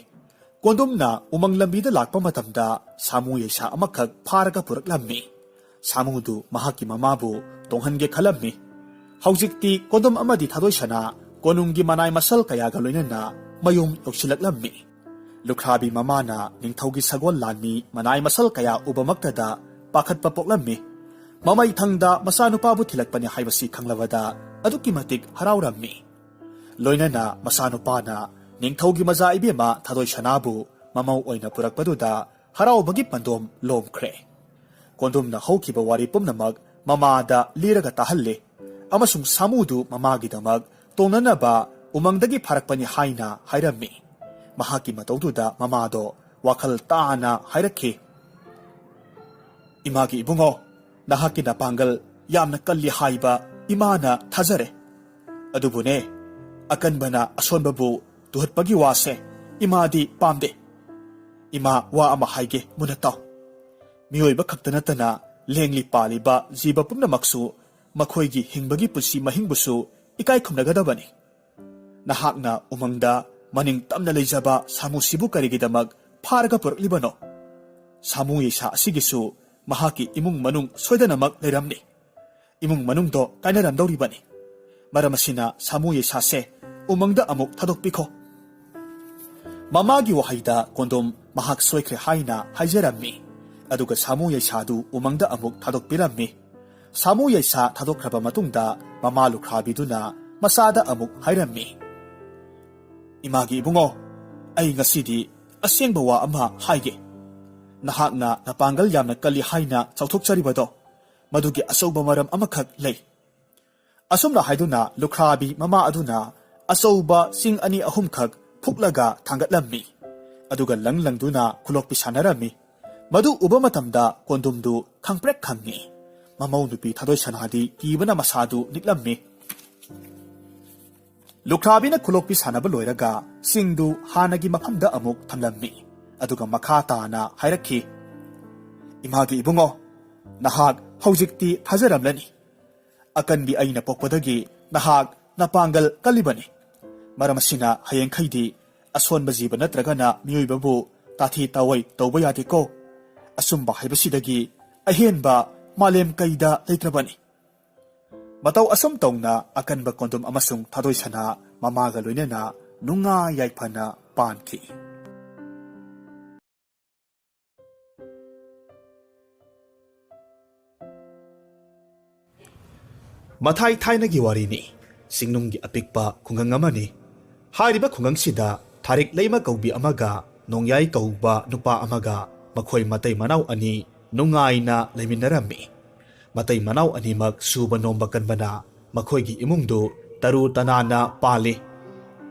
ꯀꯣꯟꯗꯨꯝꯅ ꯎꯃꯪ ꯂꯝꯕꯤꯗ ꯂꯥꯛꯄ ꯃꯇꯝꯗ ꯁꯥꯃꯨ ꯌꯩꯁꯥ ꯑꯃꯈꯛ ꯐꯥꯔꯒ ꯄꯨꯔꯛꯂꯝꯃꯤ ꯁꯥꯃꯨꯗꯨ ꯃꯍꯥꯛꯀꯤ ꯃꯃꯥꯕꯨ ꯇꯣꯡꯍꯟꯒꯦ ꯈꯜꯂꯝꯃꯤ ꯍꯧꯖꯤꯛꯇꯤ ꯀꯣꯟꯗꯨꯝ ꯑꯃꯗꯤ ꯊꯥꯗꯣꯏ ꯁꯅꯥ ꯀꯣꯅꯨꯡꯒꯤ ꯃꯅꯥꯏ ꯃꯁꯜ ꯀꯌꯥꯒ ꯂꯣꯏꯅꯅ ꯃꯌꯨꯝ ꯌꯧꯁꯤꯜꯂꯛꯂꯝꯃꯤ ꯂꯨꯈ꯭ꯔꯥꯕꯤ ꯃꯃꯥꯅ ꯅꯤꯡꯊꯧꯒꯤ ꯁꯒꯣꯜ ꯂꯥꯟꯃꯤ ꯃꯅꯥꯏ ꯃꯁꯜ ꯀꯌꯥ ꯎꯕꯃꯛꯇꯗ ꯄꯥꯈꯠꯄ ꯄꯣꯛꯂꯝꯃꯤ ꯃꯃꯩꯊꯪꯗ ꯃꯆꯥꯅꯨꯄꯥꯕꯨ ꯊꯤꯜꯂꯛꯄꯅꯤ ꯍꯥꯏꯕꯁꯤ ꯈꯪꯂꯕꯗ ꯑꯗꯨꯛꯀꯤ ꯃꯇꯤꯛ ꯍꯔꯥꯎꯔꯝꯃꯤ ꯂꯣꯏꯅꯅ ꯃꯆꯥꯅꯨꯄꯥꯅ ꯅꯤꯡꯊꯧꯒꯤ ꯃꯖꯥ ꯏꯕꯦꯝꯃ ꯊꯥꯗꯣꯏ ꯁꯅꯥꯕꯨ ꯃꯃꯧ ꯑꯣꯏꯅ ꯄꯨꯔꯛꯄꯗꯨꯗ ꯍꯔꯥꯎꯕꯒꯤ ꯄꯟꯗꯣꯝ ꯂꯣꯝꯈ꯭ꯔꯦ ꯀꯣꯟꯗꯨꯝꯅ ꯍꯧꯈꯤꯕ ꯋꯥꯔꯤ ꯄꯨꯝꯅꯃꯛ ꯃꯃꯥꯗ ꯂꯤꯔꯒ ꯇꯥꯍꯜꯂꯤ ꯑꯃꯁꯨꯡ ꯁꯥꯃꯨꯗꯨ ꯃꯃꯥꯒꯤꯗꯃꯛ ꯇꯣꯡꯅꯅꯕ ꯎꯃꯪꯗꯒꯤ ꯐꯥꯔꯛꯄꯅꯤ ꯍꯥꯏꯅ ꯍꯥꯏꯔꯝꯃꯤ ꯃꯍꯥꯛꯀꯤ ꯃꯇꯧꯗꯨꯗ ꯃꯃꯥꯗꯣ ꯋꯥꯈꯜ ꯇꯥꯅ ꯍꯥꯏꯔꯛꯈꯤ ꯏꯃꯥꯒꯤ ꯏꯕꯨꯡꯉꯣ ꯅꯍꯥꯛꯀꯤ ꯅꯄꯥꯡꯒꯜ ꯌꯥꯝꯅ ꯀꯜꯂꯤ ꯍꯥꯏꯕ ꯏꯃꯥꯅ ꯊꯥꯖꯔꯦ ꯑꯗꯨꯕꯨꯅꯦ ꯑꯀꯟꯕꯅ ꯑꯁꯣꯟꯕꯕꯨ ꯇꯨꯍꯠꯄꯒꯤ ꯋꯥꯁꯦ ꯏꯃꯥꯗꯤ ꯄꯥꯝꯗꯦ ꯏꯃꯥ ꯋꯥ ꯑꯃ ꯍꯥꯏꯒꯦ ꯃꯨꯟꯅ ꯇꯥꯎ ꯃꯤꯑꯣꯏꯕ ꯈꯛꯇ ꯅꯠꯇꯅ ꯂꯦꯡꯂꯤ ꯄꯥꯜꯂꯤꯕ ꯖꯤꯕ ꯄꯨꯝꯅꯃꯛꯁꯨ ꯃꯈꯣꯏꯒꯤ ꯍꯤꯡꯕꯒꯤ ꯄꯨꯟꯁꯤ ꯃꯍꯤꯡꯕꯨꯁꯨ ꯏꯀꯥꯏ ꯈꯨꯝꯅꯒꯗꯕꯅꯤ꯫ ꯅꯍꯥꯛꯅ ꯎꯃꯪꯗ ꯃꯅꯤꯡ ꯇꯝꯅ ꯂꯩꯖꯕ ꯁꯥꯃꯨꯁꯤꯕꯨ ꯀꯔꯤꯒꯤꯗꯃꯛ ꯐꯥꯔꯒ ꯄꯨꯔꯛꯂꯤꯕꯅꯣ? ꯁꯥꯃꯨ ꯌꯩꯁꯥ ꯑꯁꯤꯒꯤꯁꯨ ꯃꯍꯥꯛꯀꯤ ꯏꯃꯨꯡ ꯃꯅꯨꯡ ꯁꯣꯏꯗꯅꯃꯛ ꯂꯩꯔꯝꯅꯤ꯫ ꯏꯃꯨꯡ ꯃꯅꯨꯡꯗꯣ ꯀꯥꯏꯅꯔꯝꯗꯧꯔꯤꯕꯅꯤ꯫ ꯃꯔꯝ ꯑꯁꯤꯅ ꯁꯥꯃꯨ ꯌꯩꯁꯥꯁꯦ ꯎꯃꯪꯗ ꯑꯃꯨꯛ ꯊꯥꯗꯣꯛꯄꯤꯈꯣ꯫ ꯃꯃꯥꯒꯤ ꯋꯥꯍꯩꯗ ꯀꯣꯟꯗꯣꯝ ꯃꯍꯥꯛ ꯁꯣꯏꯈ꯭ꯔꯦ ꯍꯥꯏꯅ ꯍꯥꯏꯖꯔꯝꯃꯤ꯫ ꯑꯗꯨꯒ ꯁꯥꯃꯨ ꯌꯩꯁꯥꯗꯨ ꯎꯃꯪꯗ ꯑꯃꯨꯛ ꯊꯥꯗꯣꯛꯄꯤꯔꯝꯃꯤ꯫ ꯁꯥꯃꯨ ꯌꯩꯁꯥ ꯊꯥꯗꯣꯛꯈ꯭ꯔꯕ ꯃꯇꯨꯡꯗ ꯃꯃꯥ ꯂꯨꯈ꯭ꯔꯥꯕꯤꯗꯨꯅ ꯃꯆꯥꯗ ꯑꯃꯨꯛ ꯍꯥꯏꯔꯝꯃꯤ, ꯏꯃꯥꯒꯤ ꯏꯕꯨꯡꯉꯣ, ꯑꯩ ꯉꯁꯤꯗꯤ ꯑꯁꯦꯡꯕ ꯋꯥ ꯑꯃ ꯍꯥꯏꯒꯦ꯫ ꯅꯍꯥꯛꯅ ꯅꯄꯥꯡꯒꯜ ꯌꯥꯝꯅ ꯀꯜꯂꯤ ꯍꯥꯏꯅ ꯆꯥꯎꯊꯣꯛꯆꯔꯤꯕꯗꯣ ꯃꯗꯨꯒꯤ ꯑꯆꯧꯕ ꯃꯔꯝ ꯑꯃꯈꯛ ꯂꯩ꯫ ꯑꯁꯨꯝꯅ ꯍꯥꯏꯗꯨꯅ ꯂꯨꯈ꯭ꯔꯥꯕꯤ ꯃꯃꯥ ꯑꯗꯨꯅ ꯑꯆꯧꯕ ꯆꯤꯡ 2-3 ꯐꯨꯛꯂꯒ ꯊꯥꯡꯒꯠꯂꯝꯃꯤ꯫ ꯑꯗꯨꯒ ꯂꯪꯗꯨꯅ ꯈꯨꯂꯣꯛꯄꯤ ꯁꯥꯟꯅꯔꯝꯃꯤ꯫ ꯃꯗꯨ ꯎꯕ ꯃꯇꯝꯗ ꯀꯣꯟꯗꯨꯝꯗꯨ ꯈꯪꯄ꯭ꯔꯦꯛ ꯈꯪꯉꯤ꯫ ꯃꯃꯧ ꯅꯨꯄꯤ ꯊꯥꯗꯣꯏ ꯁꯅꯥꯗꯤ ꯀꯤꯕꯅ ꯃꯁꯥꯗꯨ ꯅꯤꯛꯂꯝꯃꯤ꯫ ꯂꯨꯈ꯭ꯔꯥꯕꯤꯅ ꯈꯨꯂꯣꯛꯄꯤ ꯁꯥꯟꯅꯕ ꯂꯣꯏꯔꯒ ꯆꯤꯡꯗꯨ ꯍꯥꯟꯅꯒꯤ ꯃꯐꯝꯗ ꯑꯃꯨꯛ ꯊꯝꯂꯝꯃꯤ꯫ ꯑꯗꯨꯒ ꯃꯈꯥ ꯇꯥꯅ ꯍꯥꯏꯔꯛꯈꯤ, ꯏꯃꯥꯒꯤ ꯏꯕꯨꯡꯉꯣ, ꯅꯍꯥꯛ ꯍꯧꯖꯤꯛꯇꯤ ꯊꯥꯖꯔꯝꯂꯅꯤ꯫ ꯑꯀꯟꯕꯤ ꯑꯩꯅ ꯄꯣꯛꯄꯗꯒꯤ ꯅꯍꯥꯛ ꯅꯄꯥꯡꯒꯜ ꯀꯜꯂꯤꯕꯅꯤ꯫ ꯃꯔꯝ ꯑꯁꯤꯅ ꯍꯌꯦꯡꯈꯩꯗꯤ ꯑꯁꯣꯟꯕ ꯖꯤꯕ ꯅꯠꯇ꯭ꯔꯒꯅ ꯃꯤꯑꯣꯏꯕꯕꯨ ꯇꯥꯊꯤ ꯇꯥꯑꯣꯏ ꯇꯧꯕ ꯌꯥꯗꯦꯀꯣ꯫ ꯑꯆꯨꯝꯕ ꯍꯥꯏꯕꯁꯤꯗꯒꯤ ꯑꯍꯦꯟꯕ ꯃꯥꯂꯦꯝ ꯀꯩꯗ ꯂꯩꯇ꯭ꯔꯕꯅꯤ꯫ ꯃꯇꯧ ꯑꯁꯨꯝ ꯇꯧꯅ ꯑꯀꯟꯕ ꯀꯣꯟꯗꯨꯝ ꯑꯃꯁꯨꯡ ꯊꯥꯗꯣꯏꯁꯅꯥ ꯃꯃꯥꯒ ꯂꯣꯏꯅꯅ ꯅꯨꯡꯉꯥꯏ ꯌꯥꯏꯐꯅ ꯄꯥꯟꯈꯤ꯫ ꯃꯊꯥꯏ ꯊꯥꯏꯅꯒꯤ ꯋꯥꯔꯤꯅꯤ꯫ ꯆꯤꯡꯅꯨꯡꯒꯤ ꯑꯄꯤꯛꯄ ꯈꯨꯡꯒꯪ ꯑꯃꯅꯤ꯫ ꯍꯥꯏꯔꯤꯕ ꯈꯨꯡꯒꯪꯁꯤꯗ ꯊꯥꯔꯤꯛ ꯂꯩꯃ ꯀꯧꯕꯤ ꯑꯃꯒ ꯅꯣꯡꯌꯥꯏ ꯀꯧꯕ ꯅꯨꯄꯥ ꯑꯃꯒ ꯃꯈꯣꯏ ꯃꯇꯩ ꯃꯅꯥꯎ ꯑꯅꯤ ꯅꯨꯡꯉꯥꯏꯅ ꯂꯩꯃꯤꯟꯅꯔꯝꯃꯤ꯫ ꯃꯇꯩ ꯃꯅꯥꯎ ꯑꯅꯤꯃꯛ ꯁꯨꯕ ꯅꯣꯝꯕ ꯀꯟꯕꯅ ꯃꯈꯣꯏꯒꯤ ꯏꯃꯨꯡꯗꯨ ꯇꯔꯨ ꯇꯅꯥꯟꯅ ꯄꯥꯜꯂꯤ꯫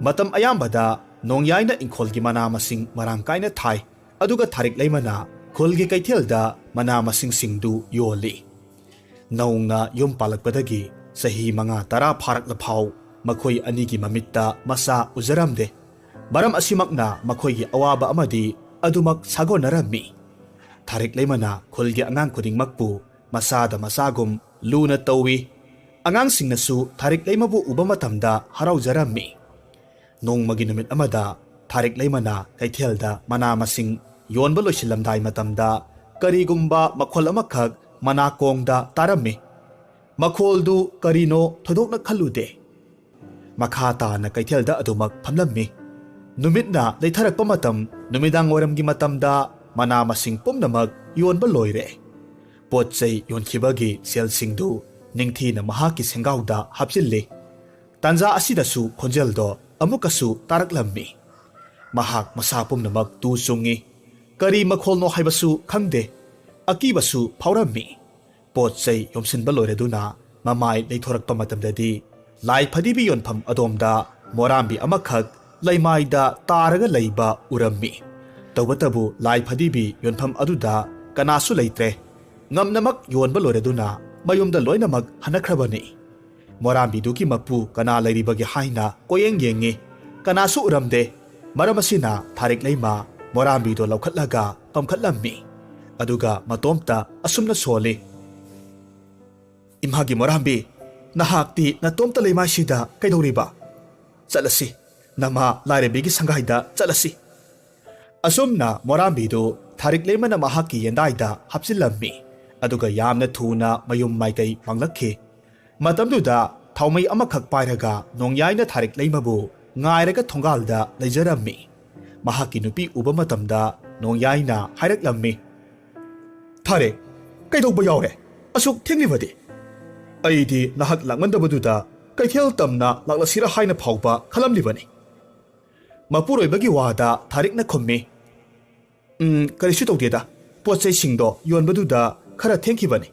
ꯃꯇꯝ ꯑꯌꯥꯝꯕꯗ ꯅꯣꯡꯌꯥꯏꯅ ꯏꯪꯈꯣꯜꯒꯤ ꯃꯅꯥ ꯃꯁꯤꯡ ꯃꯔꯥꯡ ꯀꯥꯏꯅ ꯊꯥꯏ꯫ ꯑꯗꯨꯒ ꯊꯥꯔꯤꯛ ꯂꯩꯃꯅ ꯈꯨꯜꯒꯤ ꯀꯩꯊꯦꯜꯗ ꯃꯅꯥ ꯃꯁꯤꯡꯁꯤꯡꯗꯨ ꯌꯣꯜꯂꯤ꯫ ꯅꯧꯅ ꯌꯨꯝ ꯄꯥꯜꯂꯛꯄꯗꯒꯤ ꯆꯍꯤ 5-10 ꯐꯥꯔꯛꯂꯐꯥꯎ ꯃꯈꯣꯏ ꯑꯅꯤꯒꯤ ꯃꯃꯤꯠꯇ ꯃꯆꯥ ꯎꯖꯔꯝꯗꯦ꯫ ꯃꯔꯝ ꯑꯁꯤꯃꯛꯅ ꯃꯈꯣꯏꯒꯤ ꯑꯋꯥꯕ ꯑꯃꯗꯤ ꯑꯗꯨꯃꯛ ꯁꯥꯒꯣꯟꯅꯔꯝꯃꯤ꯫ ꯊꯥꯔꯤꯛ ꯂꯩꯃꯅ ꯈꯨꯜꯒꯤ ꯑꯉꯥꯡ ꯈꯨꯗꯤꯡꯃꯛꯄꯨ ꯃꯆꯥꯗ ꯃꯆꯥꯒꯨꯝ ꯂꯨꯅ ꯇꯧꯏ꯫ ꯑꯉꯥꯡꯁꯤꯡꯅꯁꯨ ꯊꯥꯔꯤꯛ ꯂꯩꯃꯕꯨ ꯎꯕ ꯃꯇꯝꯗ ꯍꯔꯥꯎꯖꯔꯝꯃꯤ꯫ ꯅꯣꯡꯃꯒꯤ ꯅꯨꯃꯤꯠ ꯑꯃꯗ ꯊꯥꯔꯤꯛ ꯂꯩꯃꯅ ꯀꯩꯊꯦꯜꯗ ꯃꯅꯥ ꯃꯁꯤꯡ ꯌꯣꯟꯕ ꯂꯣꯏꯁꯤꯜꯂꯝꯗꯥꯏ ꯃꯇꯝꯗ ꯀꯔꯤꯒꯨꯝꯕ ꯃꯈꯣꯜ ꯑꯃꯈꯛ ꯃꯅꯥꯀꯣꯡꯗ ꯇꯥꯔꯝꯃꯤ꯫ ꯃꯈꯣꯜꯗꯨ ꯀꯔꯤꯅꯣ ꯊꯣꯏꯗꯣꯛꯅ ꯈꯜꯂꯨꯗꯦ꯫ ꯃꯈꯥ ꯇꯥꯅ ꯀꯩꯊꯦꯜꯗ ꯑꯗꯨꯃꯛ ꯐꯝꯂꯝꯃꯤ꯫ ꯅꯨꯃꯤꯠꯅ ꯂꯩꯊꯔꯛꯄ ꯃꯇꯝ ꯅꯨꯃꯤꯗꯥꯡ ꯋꯥꯏꯔꯝꯒꯤ ꯃꯇꯝꯗ ꯃꯅꯥ ꯃꯁꯤꯡ ꯄꯨꯝꯅꯃꯛ ꯌꯣꯟꯕ ꯂꯣꯏꯔꯦ꯫ ꯄꯣꯠ ꯆꯩ ꯌꯣꯟꯈꯤꯕꯒꯤ ꯁꯦꯜꯁꯤꯡꯗꯨ ꯅꯤꯡꯊꯤꯅ ꯃꯍꯥꯛꯀꯤ ꯁꯦꯡꯒꯥꯎꯗ ꯍꯥꯞꯆꯤꯜꯂꯤ꯫ ꯇꯥꯟꯖꯥ ꯑꯁꯤꯗꯁꯨ ꯈꯣꯟꯖꯦꯜꯗꯣ ꯑꯃꯨꯛꯀꯁꯨ ꯇꯥꯔꯛꯂꯝꯃꯤ꯫ ꯃꯍꯥꯛ ꯃꯁꯥ ꯄꯨꯝꯅꯃꯛ ꯇꯨ ꯆꯨꯡꯉꯤ꯫ ꯀꯔꯤ ꯃꯈꯣꯜꯅꯣ ꯍꯥꯏꯕꯁꯨ ꯈꯪꯗꯦ꯫ ꯑꯀꯤꯕꯁꯨ ꯐꯥꯎꯔꯝꯃꯤ꯫ ꯄꯣꯠ ꯆꯩ ꯌꯣꯝꯁꯤꯟꯕ ꯂꯣꯏꯔꯗꯨꯅ ꯃꯃꯥꯏ ꯂꯩꯊꯣꯔꯛꯄ ꯃꯇꯝꯗꯗꯤ ꯂꯥꯏ ꯐꯗꯤꯕꯤ ꯌꯣꯟꯐꯝ ꯑꯗꯣꯝꯗ ꯃꯣꯔꯥꯝꯕꯤ ꯑꯃꯈꯛ ꯂꯩꯃꯥꯏꯗ ꯇꯥꯔꯒ ꯂꯩꯕ ꯎꯔꯝꯃꯤ꯫ ꯇꯧꯕꯇꯕꯨ ꯂꯥꯏ ꯐꯗꯤꯕꯤ ꯌꯣꯟꯐꯝ ꯑꯗꯨꯗ ꯀꯅꯥꯁꯨ ꯂꯩꯇ꯭ꯔꯦ꯫ ꯉꯝꯅꯃꯛ ꯌꯣꯟꯕ ꯂꯣꯏꯔꯗꯨꯅ ꯃꯌꯨꯝꯗ ꯂꯣꯏꯅꯃꯛ ꯍꯟꯅꯈ꯭ꯔꯕꯅꯤ꯫ ꯃꯣꯔꯥꯝꯕꯤꯗꯨꯒꯤ ꯃꯄꯨ ꯀꯅꯥ ꯂꯩꯔꯤꯕꯒꯦ ꯍꯥꯏꯅ ꯀꯣꯌꯦꯡ ꯌꯦꯡꯉꯤ꯫ ꯀꯅꯥꯁꯨ ꯎꯔꯝꯗꯦ꯫ ꯃꯔꯝ ꯑꯁꯤꯅ ꯊꯥꯔꯤꯛ ꯂꯩꯃ ꯃꯣꯔꯥꯝꯕꯤꯗꯣ ꯂꯧꯈꯠꯂꯒ ꯄꯝꯈꯠꯂꯝꯃꯤ꯫ ꯑꯗꯨꯒ ꯃꯇꯣꯝꯇ ꯑꯁꯨꯝꯅ ꯁꯣꯜꯂꯤ, ꯏꯃꯥꯒꯤ ꯃꯣꯔꯥꯝꯕꯤ, ꯅꯍꯥꯛꯇꯤ ꯅꯇꯣꯝꯇ ꯂꯩꯃꯥꯏꯁꯤꯗ ꯀꯩꯗꯧꯔꯤꯕ? ꯆꯠꯂꯁꯤ, ꯅꯃꯥ ꯂꯥꯏꯔꯦꯝꯕꯤꯒꯤ ꯁꯪꯒꯥꯏꯗ ꯆꯠꯂꯁꯤ꯫ ꯑꯁꯨꯝꯅ ꯃꯣꯔꯥꯝꯕꯤꯗꯨ ꯊꯥꯔꯤꯛ ꯂꯩꯃꯅ ꯃꯍꯥꯛꯀꯤ ꯌꯦꯟꯗꯥꯏꯗ ꯍꯥꯞꯆꯤꯜꯂꯝꯃꯤ꯫ ꯑꯗꯨꯒ ꯌꯥꯝꯅ ꯊꯨꯅ ꯃꯌꯨꯝ ꯃꯥꯏꯀꯩ ꯄꯥꯡꯂꯛꯈꯤ꯫ ꯃꯇꯝꯗꯨꯗ ꯊꯥꯎꯃꯩ ꯑꯃꯈꯛ ꯄꯥꯏꯔꯒ ꯅꯣꯡꯌꯥꯏꯅ ꯊꯥꯔꯤꯛ ꯂꯩꯃꯕꯨ ꯉꯥꯏꯔꯒ ꯊꯣꯡꯒꯥꯜꯗ ꯂꯩꯖꯔꯝꯃꯤ꯫ ꯃꯍꯥꯛꯀꯤ ꯅꯨꯄꯤ ꯎꯕ ꯃꯇꯝꯗ ꯅꯣꯡꯌꯥꯏꯅ ꯍꯥꯏꯔꯛꯂꯝꯃꯤ, ꯊꯥꯔꯤꯛ, ꯀꯩꯗꯧꯕ ꯌꯥꯎꯔꯦ? ꯑꯁꯨꯛ ꯊꯦꯡꯂꯤꯕꯗꯤ? ꯑꯩꯗꯤ ꯅꯍꯥꯛ ꯂꯥꯛꯃꯟꯗꯕꯗꯨꯗ ꯀꯩꯊꯦꯜ ꯇꯝꯅ ꯂꯥꯛꯂꯁꯤꯔ ꯍꯥꯏꯅ ꯐꯥꯎꯕ ꯈꯜꯂꯝꯂꯤꯕꯅꯤ꯫ ꯃꯄꯨꯔꯣꯏꯕꯒꯤ ꯋꯥꯗ ꯊꯥꯔꯤꯛꯅ ꯈꯨꯝꯃꯤ, ꯀꯔꯤꯁꯨ ꯇꯧꯗꯦꯗ, ꯄꯣꯠ ꯆꯩꯁꯤꯡꯗꯣ ꯌꯣꯟꯕꯗꯨꯗ ꯈꯔ ꯊꯦꯡꯈꯤꯕꯅꯤ꯫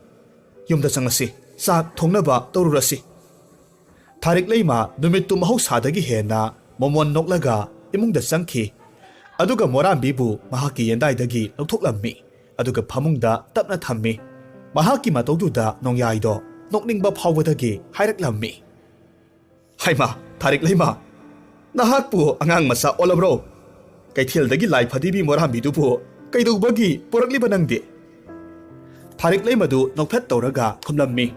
ꯌꯨꯝꯗ ꯆꯪꯂꯁꯤ, ꯆꯥꯛ ꯊꯣꯡꯅꯕ ꯇꯧꯔꯨꯔꯁꯤ꯫ ꯊꯥꯔꯤꯛ ꯂꯩꯃ ꯅꯨꯃꯤꯠꯇꯨ ꯃꯍꯧꯁꯥꯗꯒꯤ ꯍꯦꯟꯅ ꯃꯣꯃꯣꯟ ꯅꯣꯛꯂꯒ ꯏꯃꯨꯡꯗ ꯆꯪꯈꯤ꯫ ꯑꯗꯨꯒ ꯃꯣꯔꯥꯝꯕꯤꯕꯨ ꯃꯍꯥꯛꯀꯤ ꯌꯦꯟꯗꯥꯏꯗꯒꯤ ꯂꯧꯊꯣꯛꯂꯝꯃꯤ꯫ ꯑꯗꯨꯒ ꯐꯃꯨꯡꯗ ꯇꯞꯅ ꯊꯝꯃꯤ꯫ ꯃꯍꯥꯛꯀꯤ ꯃꯇꯧꯗꯨꯗ ꯅꯣꯡꯌꯥꯏꯗꯣ ꯅꯣꯛꯅꯤꯡꯕ ꯐꯥꯎꯕꯗꯒꯤ ꯍꯥꯏꯔꯛꯂꯝꯃꯤ, ꯍꯩꯃꯥ, ꯊꯥꯔꯤꯛ ꯂꯩꯃ, ꯅꯍꯥꯛꯄꯨ ꯑꯉꯥꯡ ꯃꯆꯥ Tharik leimadu nokphet tawraga khumlammi.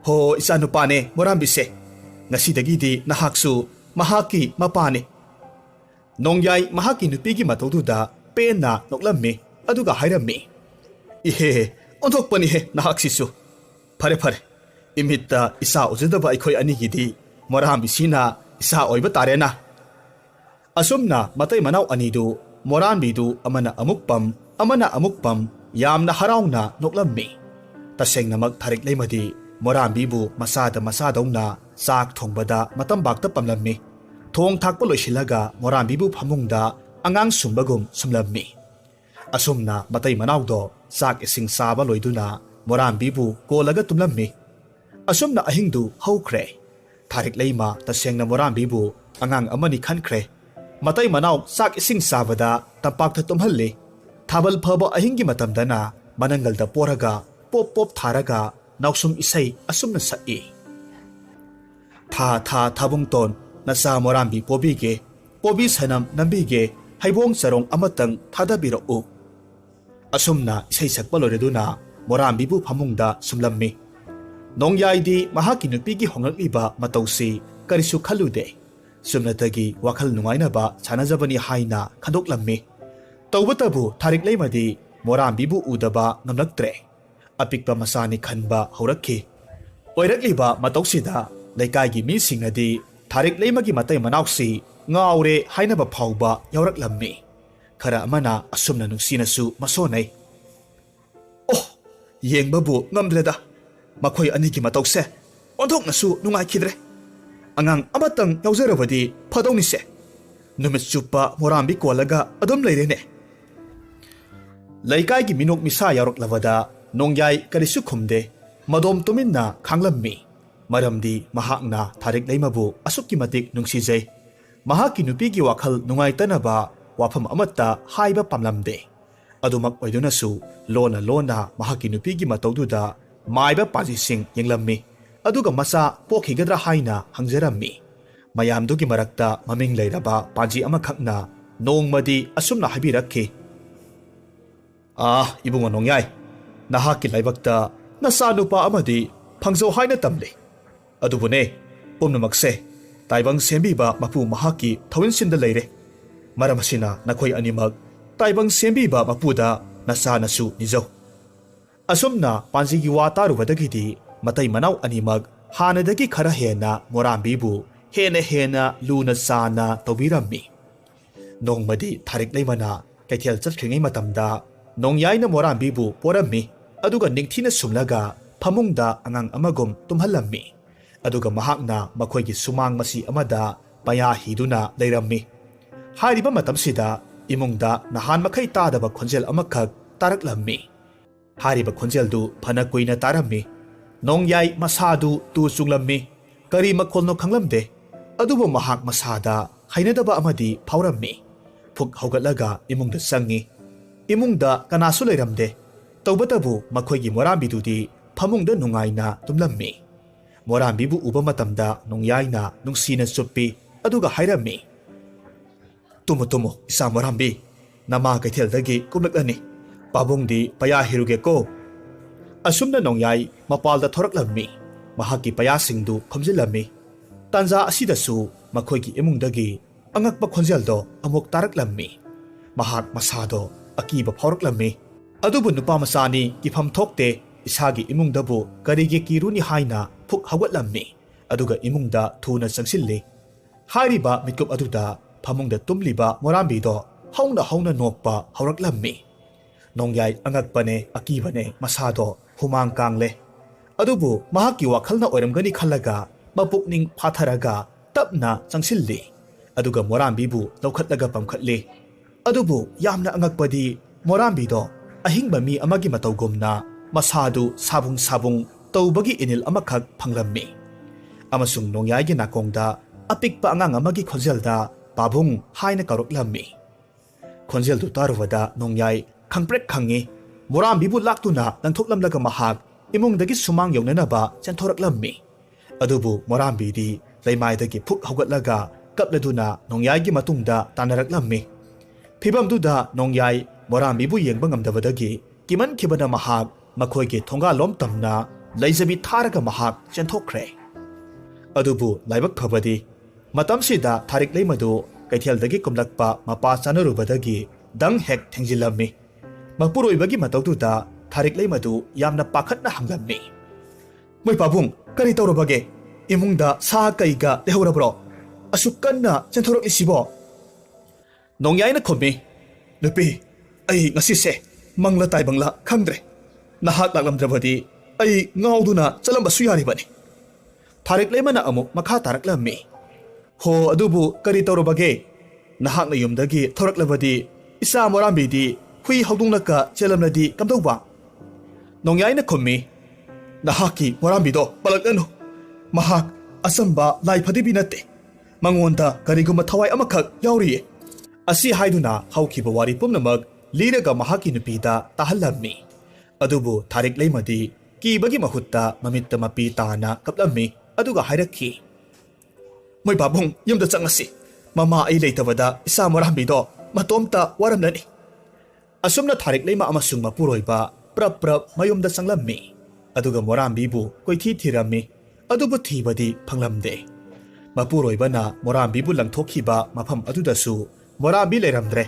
Ho isa nupane Morambi-se. Ngasidagidi nahaksu mahaki mapane. Nongyai mahaki nupigi matawduda penna noklammi aduga hairammi. Ihe onthokpani he nahaksisu. Phare phare. Imitta isa ujadaba aikhoi anigidi Morambi-sina isa oiba tarena. Asumna matai manau anidu Morambi-du amana amukpam yamna harauna noklammi. Tasengnamak Tharik leimadi Morambi-bu masada sak thongbada matambakta pamlammi. Thong thakpa loisilaga Morambi-bu phamungda angang sumbagum sumlammi. Asumna matai manaudo sak ising saba loiduna Morambi-bu kolaga tumlammi. Asumna ahingdu haukhre. Tharik leima tasengna Morambi-bu angang amani khankhre. Matai manau sak ising sabada tampakta tumhalli. Thabal phaba ahingi matamdana manangalda poraga pop tharaga nausum isai asumna sa'i. Tha thabungton nasa Morambi pobige pobi sanam nambige haibong sarong amatang thadabirau. Asumna isai sakpa loreduna Morambi-bu phamungda sumlammi. Nongyai-di mahaki nupigi honglagliba matausi karisu khalude. Sumnatagi wakhal nungainaba sanajabani haina khadoklammi. Tawbatabu Tharik leimadi Morambi-bu udaba ngamlaktre. Apikpa masani khanba haurakhi. Oirakliba matausida leikaigi misingnadi Tharik leimagi matai manausi ngaure hainaba phauba yauraklammi. Khara amana asumna nungsinasu masonai. Oh, yengbabu ngamdreda. Makhoi anigi matause onthoknasu nungaikidre. Angang amatang yauzarabadi phadonise. Numit chupa Morambi kolaga adum leirene. Leikaigi minok misa yauraklavada Nongyai karisu khumde madom tuminna khanglammi. Maramdi mahakna Tharik leimabu asukki matik nungsijai. Mahaki nupigi wakhal nungaitanaba wafam amatta haiba pamlamde. Adumak oidunasu lona mahaki nupigi matawduda maiba panjising yenglammi. Aduga masa pokhigadra haina hangjarammi. Mayamdugi marakta maming leiraba panji amakhakna nongmadi asumna haibirakhi. Ibunga Nongyai. Nahaki laibakta nasanupa amadi phangzau haina tamle. Adubune pumnamakse taibang sembiba mapu mahaki thawinsinda leire. Maramasina nakhoi animak taibang sembiba mapuda nasanasu nizau. Asumna panjigi wa tarubadagidi matai manau animak hanadagi khara hena Morambi-bu hena luna sana tawbirammi. Nongmadi Tharik leimana kaithel chathringai matamda Nongyai-na Morambi-bu porammi. Aduga ningthina sumlaga phamungda angang amagum tumhallammi. Aduga mahakna makhoigi sumang masi amada paya hiduna leirammi. Hairiba matamsida imungda nahan makhai tadaba khonjel amakhak taraklammi. Hariba khonjeldu phana kuina tarammi. Nongyai masadu tu chunglammi. Kari makholno khanglamde. Adubu mahak masada hainadaba amadi phaurammi. Phuk haugatlaga imungda sangi. Imungda kanasu leiramde. Tawbatabu makhoigi Morambi-dudi phamungda nungaina tumlammi. Morambi-bu uba matamda Nongyai-na nungsina chuppi aduga hairammi. Tumo isa Morambi nama kaithel-dagi kumlaklani. Pabungdi paya hiruge ko. Asumna Nongyai mapalda thoraklammi. Mahaki payasingdu khomjillammi. Tanja asidasu makhoigi imungdagi angakpa khonjeldo amuk taraklammi. Mahak masado akiba phauraklammi. Adubu nupa masani kifam thokte isagi imungdabu karige kiruni haina phuk hawatlammi. Aduga imungda thuna changsilli. Hairiba mitkup aduda phamungda tumliba Morambi-do hauna nokpa hauraklammi. Nongyai angakpane akibane masado humang kangle. Adubu mahaki wakhalna oiramgani khallaga mapukning phatharaga tapna changsilli. Aduga Morambi-bu lawkhatlaga pamkhatli. Adubu yamna angakpadi Morambi-do ahingba mi amagi matawgumna masadu sabung tawbagi inil amakhak phanglammi. Amasung Nongyai-gi nakongda apikpa angang amagi khonjelda pabung haina karoklammi. Khonjeldu tarwada Nongyai khangprek khangi. Morambi-bu laktuna nanthoklamlaga mahak imungdagi sumang yonanaba chenthoraklammi. Adubu Morambi-di leimaidagi phuk haugatlaga kapladuna Nongyai-gi matungda tanaraklammi. Phibamduda Nongyai Morambi-bu yengba ngamdabadagi kiman khibana mahak ꯃꯈꯣꯏꯒꯤ ꯊꯣꯡꯒꯥꯜꯂꯣꯝ ꯇꯝꯅ ꯂꯩꯖꯕꯤ ꯊꯥꯔꯒ ꯃꯍꯥꯛ ꯆꯦꯟꯊꯣꯛꯈ꯭ꯔꯦ꯫ ꯑꯗꯨꯕꯨ ꯂꯥꯏꯕꯛ ꯐꯕꯗꯤ ꯃꯇꯝꯁꯤꯗ ꯊꯥꯔꯤꯛ ꯂꯩꯃꯗꯨ ꯀꯩꯊꯦꯜꯗꯒꯤ ꯀꯨꯝꯂꯛꯄ ꯃꯄꯥ ꯆꯥꯅꯔꯨꯕꯗꯒꯤ ꯗꯪ ꯍꯦꯛ ꯊꯦꯡꯖꯤꯜꯂꯝꯃꯤ꯫ ꯃꯄꯨꯔꯣꯏꯕꯒꯤ ꯃꯇꯧꯗꯨꯗ ꯊꯥꯔꯤꯛ ꯂꯩꯃꯗꯨ ꯌꯥꯝꯅ ꯄꯥꯈꯠꯅ ꯍꯪꯂꯝꯃꯤ꯫ ꯃꯣꯏ ꯄꯥꯕꯨꯡ, ꯀꯔꯤ ꯇꯧꯔꯕꯒꯦ? ꯏꯃꯨꯡꯗ ꯁꯥ ꯀꯩꯒ ꯂꯩꯍꯧꯔꯕ꯭ꯔꯣ? ꯑꯁꯨꯛ ꯀꯟꯅ ꯆꯦꯟꯊꯣꯔꯛꯂꯤꯁꯤꯕꯣ? ꯅꯣꯡꯌꯥꯏꯅ ꯈꯨꯝꯃꯤ, ꯅꯨꯄꯤ, ꯑꯩ ꯉꯁꯤꯁꯦ ꯃꯪꯂ ꯇꯥꯏꯕꯪꯂ ꯈꯪꯗ꯭ꯔꯦ꯫ ꯅꯍꯥꯛ ꯂꯥꯛꯂꯝꯗ꯭ꯔꯕꯗꯤ ꯑꯩ ꯉꯥꯎꯗꯨꯅ ꯆꯠꯂꯝꯕꯁꯨ ꯌꯥꯔꯤꯕꯅꯤ꯫ ꯊꯥꯔꯤꯛ ꯂꯩꯃꯅ ꯑꯃꯨꯛ ꯃꯈꯥ ꯇꯥꯔꯛꯂꯝꯃꯤ꯫ ꯍꯣ, ꯑꯗꯨꯕꯨ ꯀꯔꯤ ꯇꯧꯔꯕꯒꯦ? ꯅꯍꯥꯛꯅ ꯌꯨꯝꯗꯒꯤ ꯊꯣꯔꯛꯂꯕꯗꯤ ꯏꯆꯥ ꯃꯣꯔꯥꯝꯕꯤꯗꯤ ꯍꯨꯏ ꯍꯧꯗꯣꯡꯅꯀ ꯆꯦꯜꯂꯝꯂꯗꯤ ꯀꯝꯗꯧꯕ? ꯅꯣꯡꯌꯥꯏꯅ ꯈꯨꯝꯃꯤ, ꯅꯍꯥꯛꯀꯤ ꯃꯣꯔꯥꯝꯕꯤꯗꯣ ꯄꯜꯂꯛꯂꯅꯨ꯫ ꯃꯍꯥꯛ ꯑꯆꯝꯕ ꯂꯥꯏ ꯐꯗꯤꯕꯤ ꯅꯠꯇꯦ꯫ ꯃꯉꯣꯟꯗ ꯀꯔꯤꯒꯨꯝꯕ ꯊꯋꯥꯏ ꯑꯃꯈꯛ ꯌꯥꯎꯔꯤꯌꯦ꯫ ꯑꯁꯤ ꯍꯥꯏꯗꯨꯅ ꯍꯧꯈꯤꯕ ꯋꯥꯔꯤ ꯄꯨꯝꯅꯃꯛ ꯂꯤꯔꯒ ꯃꯍꯥꯛꯀꯤ ꯅꯨꯄꯤꯗ ꯇꯥꯍꯜꯂꯝꯃꯤ꯫ ꯑꯗꯨꯕꯨ ꯊꯥꯔꯤꯛ ꯂꯩꯃꯗꯤ ꯀꯤꯕꯒꯤ ꯃꯍꯨꯠꯇ ꯃꯃꯤꯠꯇ ꯃꯄꯤ ꯇꯥꯅ ꯀꯞꯂꯝꯃꯤ ꯑꯗꯨꯒ ꯍꯥꯏꯔꯛꯈꯤ, ꯃꯣꯏ ꯄꯥꯕꯨꯡ, ꯌꯨꯝꯗ ꯆꯪꯉꯁꯤ꯫ ꯃꯃꯥ ꯑꯩ ꯂꯩꯇꯕꯗ ꯏꯆꯥ ꯃꯣꯔꯥꯝꯕꯤꯗꯣ ꯃꯇꯣꯝꯇ ꯋꯥꯔꯝꯂꯅꯤ꯫ ꯑꯁꯨꯝꯅ ꯊꯥꯔꯤꯛ ꯂꯩꯃ ꯑꯃꯁꯨꯡ ꯃꯄꯨꯔꯣꯏꯕ ꯄ꯭ꯔꯞ ꯄ꯭ꯔꯞ ꯃꯌꯨꯝꯗ ꯆꯪꯂꯝꯃꯤ ꯑꯗꯨꯒ ꯃꯣꯔꯥꯝꯕꯤꯕꯨ ꯀꯣꯏꯊꯤ ꯊꯤꯔꯝꯃꯤ, ꯑꯗꯨꯕꯨ ꯊꯤꯕꯗꯤ ꯐꯪꯂꯝꯗꯦ꯫ ꯃꯄꯨꯔꯣꯏꯕꯅ ꯃꯣꯔꯥꯝꯕꯤꯕꯨ ꯂꯪꯊꯣꯛꯈꯤꯕ ꯃꯐꯝ ꯑꯗꯨꯗꯁꯨ ꯃꯣꯔꯥꯝꯕꯤ ꯂꯩꯔꯝꯗ꯭ꯔꯦ꯫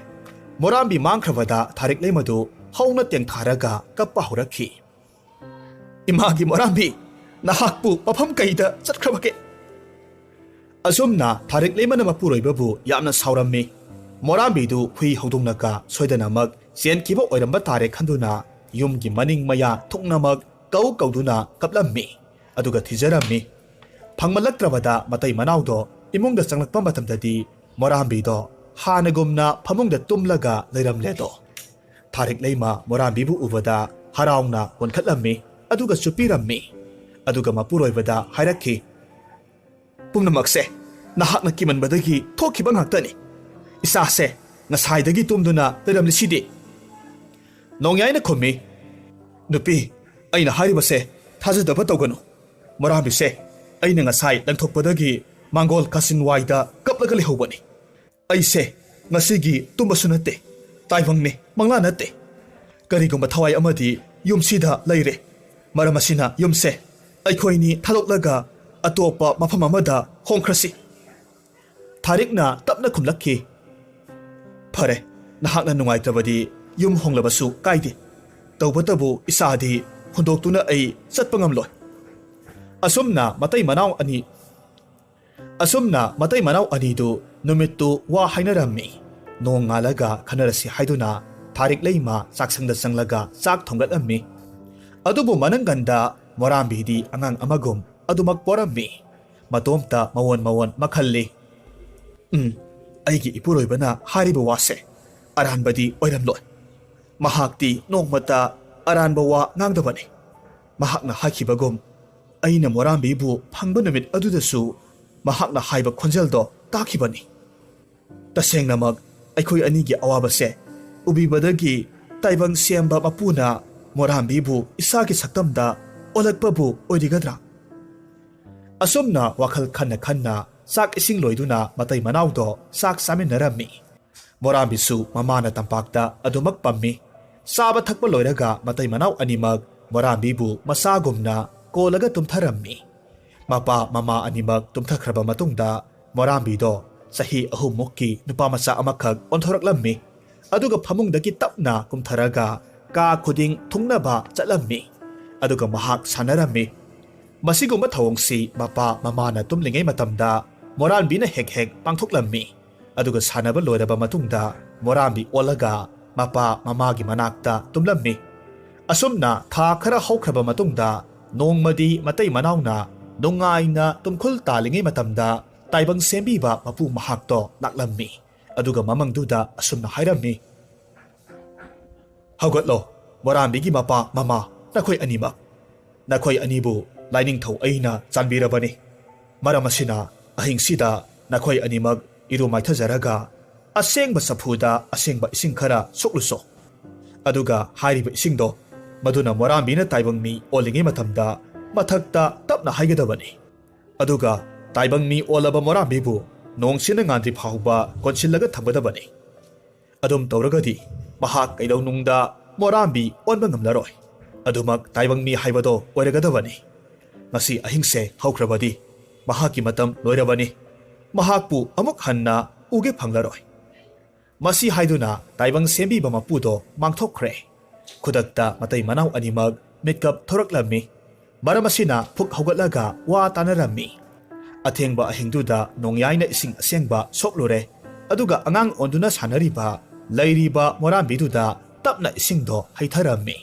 ꯃꯣꯔꯥꯝꯕꯤ ꯃꯥꯡꯈ꯭ꯔꯕꯗ ꯊꯥꯔꯤꯛ ꯂꯩꯃꯗꯨ ꯍꯧꯅ ꯇꯦꯡꯊꯥꯔꯒ ꯀꯞꯄ ꯍꯧꯔꯛꯈꯤ꯫ ꯏꯃꯥꯒꯤ ꯃꯣꯔꯥꯝꯕꯤ, ꯅꯍꯥꯛꯄꯨ ꯃꯐꯝ ꯀꯩꯗ ꯆꯠꯈ꯭ꯔꯕꯒꯦ? ꯑꯁꯨꯝꯅ ꯊꯥꯔꯤꯛ ꯂꯩꯃꯅ ꯃꯄꯨꯔꯣꯏꯕꯕꯨ ꯌꯥꯝꯅ ꯁꯥꯎꯔꯝꯃꯤ꯫ ꯃꯣꯔꯥꯝꯕꯤꯗꯨ ꯍꯨꯏ ꯍꯧꯗꯣꯡꯅꯀ ꯁꯣꯏꯗꯅꯃꯛ ꯆꯦꯟꯈꯤꯕ ꯑꯣꯏꯔꯝꯕ ꯇꯥꯔꯦ ꯈꯟꯗꯨꯅ ꯌꯨꯝꯒꯤ ꯃꯅꯤꯡ ꯃꯌꯥ ꯊꯨꯡꯅꯃꯛ ꯀꯧꯗꯨꯅ ꯀꯞꯂꯝꯃꯤ ꯑꯗꯨꯒ ꯊꯤꯖꯔꯝꯃꯤ꯫ ꯐꯪꯃꯜꯂꯛꯇ꯭ꯔꯕꯗ ꯃꯇꯩ ꯃꯅꯥꯎꯗꯣ ꯏꯃꯨꯡꯗ ꯆꯪꯂꯛꯄ ꯃꯇꯝꯗꯗꯤ ꯃꯣꯔꯥꯝꯕꯤꯗꯣ ꯍꯥꯟꯅꯒꯨꯝꯅ ꯐꯃꯨꯡꯗ ꯇꯨꯝꯂꯒ ꯂꯩꯔꯝꯂꯦꯗꯣ꯫ ꯊꯥꯔꯤꯛ ꯂꯩꯃ ꯃꯣꯔꯥꯝꯕꯤꯕꯨ ꯎꯕꯗ ꯍꯔꯥꯎꯅ ꯋꯥꯟꯈꯠꯂꯝꯃꯤ ꯑꯗꯨꯒ ꯆꯨꯞꯄꯤꯔꯝꯃꯤ ꯑꯗꯨꯒ ꯃꯄꯨꯔꯣꯏꯕꯗ ꯍꯥꯏꯔꯛꯈꯤ, ꯄꯨꯝꯅꯃꯛꯁꯦ ꯅꯍꯥꯛꯅ ꯀꯤꯃꯟꯕꯗꯒꯤ ꯊꯣꯛꯈꯤꯕ ꯉꯥꯛꯇꯅꯤ꯫ ꯏꯆꯥꯁꯦ ꯉꯁꯥꯏꯗꯒꯤ ꯇꯨꯝꯗꯨꯅ ꯂꯩꯔꯝꯂꯤꯁꯤꯗꯤ꯫ ꯅꯣꯡꯌꯥꯏꯅ ꯈꯨꯝꯃꯤ, ꯅꯨꯄꯤ, ꯑꯩꯅ ꯍꯥꯏꯔꯤꯕꯁꯦ ꯊꯥꯖꯗꯕ ꯇꯧꯒꯅꯨ꯫ ꯃꯣꯔꯥꯝꯕꯤꯁꯦ ꯑꯩꯅ ꯉꯁꯥꯏ ꯂꯪꯊꯣꯛꯄꯗꯒꯤ ꯃꯥꯡꯒꯣꯜ ꯀꯥꯆꯤꯟꯋꯥꯏꯗ ꯀꯞꯂꯒ ꯂꯩꯍꯧꯕꯅꯤ꯫ ꯑꯩꯁꯦ ꯉꯁꯤꯒꯤ ꯇꯨꯝꯕꯁꯨ ꯅꯠꯇꯦ, ꯇꯥꯏꯕꯪꯅꯤ, ꯃꯪꯂꯥ ꯅꯠꯇꯦ꯫ ꯀꯔꯤꯒꯨꯝꯕ ꯊꯋꯥꯏ ꯑꯃꯗꯤ ꯌꯨꯝꯁꯤꯗ ꯂꯩꯔꯦ꯫ ꯃꯔꯝ ꯑꯁꯤꯅ ꯌꯨꯝꯁꯦ ꯑꯩꯈꯣꯏꯅꯤ ꯊꯥꯗꯣꯛꯂꯒ ꯑꯇꯣꯞꯄ ꯃꯐꯝ ꯑꯃꯗ ꯍꯣꯡꯈ꯭ꯔꯁꯤ꯫ ꯊꯥꯔꯤꯛꯅ ꯇꯞꯅ ꯈꯨꯝꯂꯛꯈꯤ, ꯐꯔꯦ, ꯅꯍꯥꯛꯅ ꯅꯨꯡꯉꯥꯏꯇ꯭ꯔꯕꯗꯤ ꯌꯨꯝ ꯍꯣꯡꯂꯕꯁꯨ ꯀꯥꯏꯗꯦ꯫ ꯇꯧꯕꯇꯕꯨ ꯏꯆꯥꯗꯤ ꯍꯨꯟꯗꯣꯛꯇꯨꯅ ꯑꯩ ꯆꯠꯄ ꯉꯝꯂꯣꯏ꯫ ꯑꯁꯨꯝꯅ ꯃꯇꯩ ꯃꯅꯥꯎ ꯑꯅꯤꯗꯨ ꯅꯨꯃꯤꯠꯇꯨ ꯋꯥ ꯍꯥꯏꯅꯔꯝꯃꯤ꯫ ꯅꯣꯡ ꯉꯥꯜꯂꯒ ꯈꯟꯅꯔꯁꯤ ꯍꯥꯏꯗꯨꯅ ꯊꯥꯔꯤꯛ ꯂꯩꯃ ꯆꯥꯛꯁꯪꯗ ꯆꯪꯂꯒ ꯆꯥꯛ ꯊꯣꯡꯒꯠꯂꯝꯃꯤ꯫ ꯑꯗꯨꯕꯨ ꯃꯅꯪꯒꯟꯗ ꯃꯣꯔꯥꯝꯕꯤꯗꯤ ꯑꯉꯥꯡ ꯑꯃꯒꯨꯝ ꯑꯗꯨꯃꯛ ꯄꯣꯔꯝꯃꯤ꯫ ꯃꯇꯣꯝꯇ ꯃꯋꯣꯟ ꯃꯈꯜꯂꯤ꯫ ꯑꯩꯒꯤ ꯏꯄꯨꯔꯣꯏꯕꯅ ꯍꯥꯏꯔꯤꯕ ꯋꯥꯁꯦ ꯑꯔꯥꯟꯕꯗꯤ ꯑꯣꯏꯔꯝꯂꯣꯏ꯫ ꯃꯍꯥꯛꯇꯤ ꯅꯣꯡꯃꯇ ꯑꯔꯥꯟꯕ ꯋꯥ ꯉꯥꯡꯗꯕꯅꯤ꯫ ꯃꯍꯥꯛꯅ ꯍꯥꯏꯈꯤꯕꯒꯨꯝ ꯑꯩꯅ ꯃꯣꯔꯥꯝꯕꯤꯕꯨ ꯐꯪꯕ ꯅꯨꯃꯤꯠ ꯑꯗꯨꯗꯁꯨ ꯃꯍꯥꯛꯅ ꯍꯥꯏꯕ ꯈꯣꯟꯖꯦꯜꯗꯣ ꯇꯥꯈꯤꯕꯅꯤ꯫ ꯇꯁꯦꯡꯅꯃꯛ ꯑꯩꯈꯣꯏ ꯑꯅꯤꯒꯤ ꯑꯋꯥꯕꯁꯦ ꯎꯕꯤꯕꯗꯒꯤ ꯇꯥꯏꯕꯪ ꯁꯦꯝꯕ ꯃꯄꯨꯅ ꯃꯣꯔꯥꯝꯕꯤꯕꯨ ꯏꯁꯥꯒꯤ ꯁꯛꯇꯝꯗ ꯑꯣꯜꯂꯛꯄꯕꯨ ꯑꯣꯏꯔꯤꯒꯗ꯭ꯔꯥ? ꯑꯁꯨꯝꯅ ꯋꯥꯈꯜ ꯈꯟꯅ ꯆꯥꯛ ꯏꯁꯤꯡ ꯂꯣꯏꯗꯨꯅ ꯃꯇꯩ ꯃꯅꯥꯎꯗꯣ ꯆꯥꯛ ꯆꯥꯃꯤꯟꯅꯔꯝꯃꯤ꯫ ꯃꯣꯔꯥꯝꯕꯤꯁꯨ ꯃꯃꯥꯅ ꯇꯝꯄꯥꯛꯇ ꯑꯗꯨꯃꯛ ꯄꯝꯃꯤ꯫ ꯆꯥꯕ ꯊꯛꯄ ꯂꯣꯏꯔꯒ ꯃꯇꯩ ꯃꯅꯥꯎ ꯑꯅꯤꯃꯛ ꯃꯣꯔꯥꯝꯕꯤꯕꯨ ꯃꯆꯥꯒꯨꯝꯅ ꯀꯣꯜꯂꯒ ꯇꯨꯝꯊꯔꯝꯃꯤ꯫ ꯃꯄꯥ ꯃꯃꯥ ꯑꯅꯤꯃꯛ ꯇꯨꯝꯊꯈ꯭ꯔꯕ ꯃꯇꯨꯡꯗ ꯃꯣꯔꯥꯝꯕꯤꯗꯣ ꯆꯍꯤ 3 ꯅꯨꯄꯥ ꯃꯆꯥ ꯑꯃꯈꯛ ꯑꯣꯟꯊꯣꯔꯛꯂꯝꯃꯤ ꯑꯗꯨꯒ ꯐꯃꯨꯡꯗꯒꯤ ꯇꯞꯅ ꯀꯨꯝꯊꯔꯒ ꯀꯥ ꯈꯨꯗꯤꯡ ꯊꯨꯡꯅꯕ ꯆꯠꯂꯝꯃꯤ ꯑꯗꯨꯒ ꯃꯍꯥꯛ ꯁꯥꯟꯅꯔꯝꯃꯤ꯫ ꯃꯁꯤꯒꯨꯝꯕ ꯊꯧꯑꯣꯡꯁꯤ ꯃꯄꯥ ꯃꯃꯥꯅ ꯇꯨꯝꯂꯤꯉꯩ ꯃꯇꯝꯗ ꯃꯣꯔꯥꯝꯕꯤꯅ ꯍꯦꯛ ꯄꯥꯡꯊꯣꯛꯂꯝꯃꯤ ꯑꯗꯨꯒ ꯁꯥꯟꯅꯕ ꯂꯣꯏꯔꯕ ꯃꯇꯨꯡꯗ ꯃꯣꯔꯥꯝꯕꯤ ꯑꯣꯜꯂꯒ ꯃꯄꯥ ꯃꯃꯥꯒꯤ ꯃꯅꯥꯛꯇ ꯇꯨꯝꯂꯝꯃꯤ꯫ ꯑꯁꯨꯝꯅ ꯊꯥ ꯈꯔ ꯍꯧꯈ꯭ꯔꯕ ꯃꯇꯨꯡꯗ ꯅꯣꯡꯃꯗꯤ ꯃꯇꯩ ꯃꯅꯥꯎꯅ ꯅꯨꯡꯉꯥꯏꯅ ꯇꯨꯝꯈꯨꯜ ꯇꯥꯜꯂꯤꯉꯩ ꯃꯇꯝꯗ ꯇꯥꯏꯕꯪ ꯁꯦꯝꯕꯤꯕ ꯃꯄꯨ ꯃꯍꯥꯛꯇꯣ ꯂꯥꯛꯂꯝꯃꯤ ꯑꯗꯨꯒ ꯃꯃꯪꯗꯨꯗ ꯑꯁꯨꯝꯅ ꯍꯥꯏꯔꯝꯃꯤ, ꯍꯧꯒꯠꯂꯣ ꯃꯣꯔꯥꯝꯕꯤꯒꯤ ꯃꯄꯥ ꯃꯃꯥ, ꯅꯈꯣꯏ ꯑꯅꯤꯃꯛ꯫ ꯅꯈꯣꯏ ꯑꯅꯤꯕꯨ ꯂꯥꯏꯅꯤꯡꯊꯧ ꯑꯩꯅ ꯆꯥꯟꯕꯤꯔꯕꯅꯤ꯫ ꯃꯔꯝ ꯑꯁꯤꯅ ꯑꯍꯤꯡꯁꯤꯗ ꯅꯈꯣꯏ ꯑꯅꯤꯃꯛ ꯏꯔꯨ ꯃꯥꯏꯊꯖꯔꯒ ꯑꯁꯦꯡꯕ ꯆꯐꯨꯗ ꯑꯁꯦꯡꯕ ꯏꯁꯤꯡ ꯈꯔ ꯁꯣꯛꯂꯨꯆꯣ꯫ ꯑꯗꯨꯒ ꯍꯥꯏꯔꯤꯕ ꯏꯁꯤꯡꯗꯣ ꯃꯗꯨꯅ ꯃꯣꯔꯥꯝꯕꯤꯅ ꯇꯥꯏꯕꯪ ꯃꯤ ꯑꯣꯜꯂꯤꯉꯩ ꯃꯇꯝꯗ ꯃꯊꯛꯇ ꯇꯞꯅ ꯍꯥꯏꯒꯗꯕꯅꯤ꯫ ꯑꯗꯨꯒ ꯇꯥꯏꯕꯪ ꯃꯤ ꯑꯣꯜꯂꯕ ꯃꯣꯔꯥꯝꯕꯤꯕꯨ ꯅꯣꯡꯁꯤꯅ ꯉꯥꯟꯗ꯭ꯔꯤ ꯐꯥꯎꯕ ꯀꯣꯟꯁꯤꯜꯂꯒ ꯊꯝꯒꯗꯕꯅꯤ꯫ ꯑꯗꯨꯝ ꯇꯧꯔꯒꯗꯤ ꯃꯍꯥꯛ ꯀꯩꯗꯧꯅꯨꯡꯗ ꯃꯣꯔꯥꯝꯕꯤ ꯑꯣꯟꯕ ꯉꯝꯂꯔꯣꯏ꯫ ꯑꯗꯨꯃꯛ ꯇꯥꯏꯕꯪ ꯃꯤ ꯍꯥꯏꯕꯗꯣ ꯑꯣꯏꯔꯒꯗꯕꯅꯤ꯫ ꯉꯁꯤ ꯑꯍꯤꯡꯁꯦ ꯍꯧꯈ꯭ꯔꯕꯗꯤ ꯃꯍꯥꯛꯀꯤ ꯃꯇꯝ ꯂꯣꯏꯔꯕꯅꯤ꯫ ꯃꯍꯥꯛꯄꯨ ꯑꯃꯨꯛ ꯍꯟꯅ ꯎꯒꯦ ꯐꯪꯂꯔꯣꯏ꯫ ꯃꯁꯤ ꯍꯥꯏꯗꯨꯅ ꯇꯥꯏꯕꯪ ꯁꯦꯝꯕꯤꯕ ꯃꯄꯨꯗꯣ ꯃꯥꯡꯊꯣꯛꯈ꯭ꯔꯦ꯫ ꯈꯨꯗꯛꯇ ꯃꯇꯩ ꯃꯅꯥꯎ ꯑꯅꯤꯃꯛ ꯃꯤꯠꯀꯞ ꯊꯣꯔꯛꯂꯝꯃꯤ꯫ ꯃꯔꯝ ꯑꯁꯤꯅ ꯐꯨꯛ ꯍꯧꯒꯠꯂꯒ ꯋꯥ ꯇꯥꯅꯔꯝꯃꯤ꯫ ꯑꯊꯦꯡꯕ ꯑꯍꯤꯡꯗꯨꯗ ꯅꯣꯡꯌꯥꯏꯅ ꯏꯁꯤꯡ ꯑꯁꯦꯡꯕ ꯁꯣꯛꯂꯨꯔꯦ꯫ ꯑꯗꯨꯒ ꯑꯉꯥꯡ ꯑꯣꯟꯗꯨꯅ ꯁꯥꯟꯅꯔꯤꯕ ꯂꯩꯔꯤꯕ ꯃꯣꯔꯥꯝꯕꯤꯗꯨꯗ ꯇꯞꯅ ꯏꯁꯤꯡꯗꯣ ꯍꯩꯊꯔꯝꯃꯤ꯫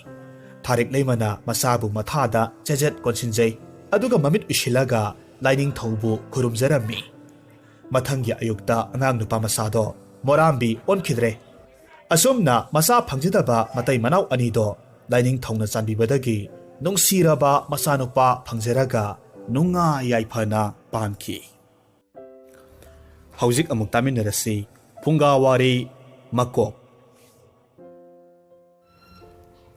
ꯊꯥꯔꯤꯛ ꯂꯩꯃꯅ ꯃꯆꯥꯕꯨ ꯃꯊꯥꯗ ꯆꯦꯖꯦꯠ ꯀꯣꯟꯁꯤꯟꯖꯩ꯫ ꯑꯗꯨꯒ ꯃꯃꯤꯠ ꯎꯏꯁꯤꯜꯂꯒ ꯂꯥꯏꯅꯤꯡꯊꯧꯕꯨ ꯈꯨꯔꯨꯝꯖꯔꯝꯃꯤ꯫ ꯃꯊꯪꯒꯤ ꯑꯌꯨꯛꯇ ꯑꯉꯥꯡ ꯅꯨꯄꯥ ꯃꯆꯥꯗꯣ ꯃꯣꯔꯥꯝꯕꯤ ꯑꯣꯟꯈꯤꯗ꯭ꯔꯦ꯫ ꯑꯁꯨꯝꯅ ꯃꯆꯥ ꯐꯪꯖꯗꯕ ꯃꯇꯩ ꯃꯅꯥꯎ ꯑꯅꯤꯗꯣ ꯂꯥꯏꯅꯤꯡꯊꯧꯅ ꯆꯥꯟꯕꯤꯕꯗꯒꯤ ꯅꯨꯡꯁꯤꯔꯕ ꯃꯆꯥꯅꯨꯄꯥ ꯐꯪꯖꯔꯒ ꯅꯨꯡꯉꯥꯏ ꯌꯥꯏꯐꯅ ꯄꯥꯟꯈꯤ꯫ ꯍꯧꯖꯤꯛ ꯑꯃꯨꯛ ꯇꯥꯃꯤꯟꯅꯔꯁꯤ ꯐꯨꯡꯒꯥꯋꯥꯔꯤ ꯃꯀꯣꯛ꯫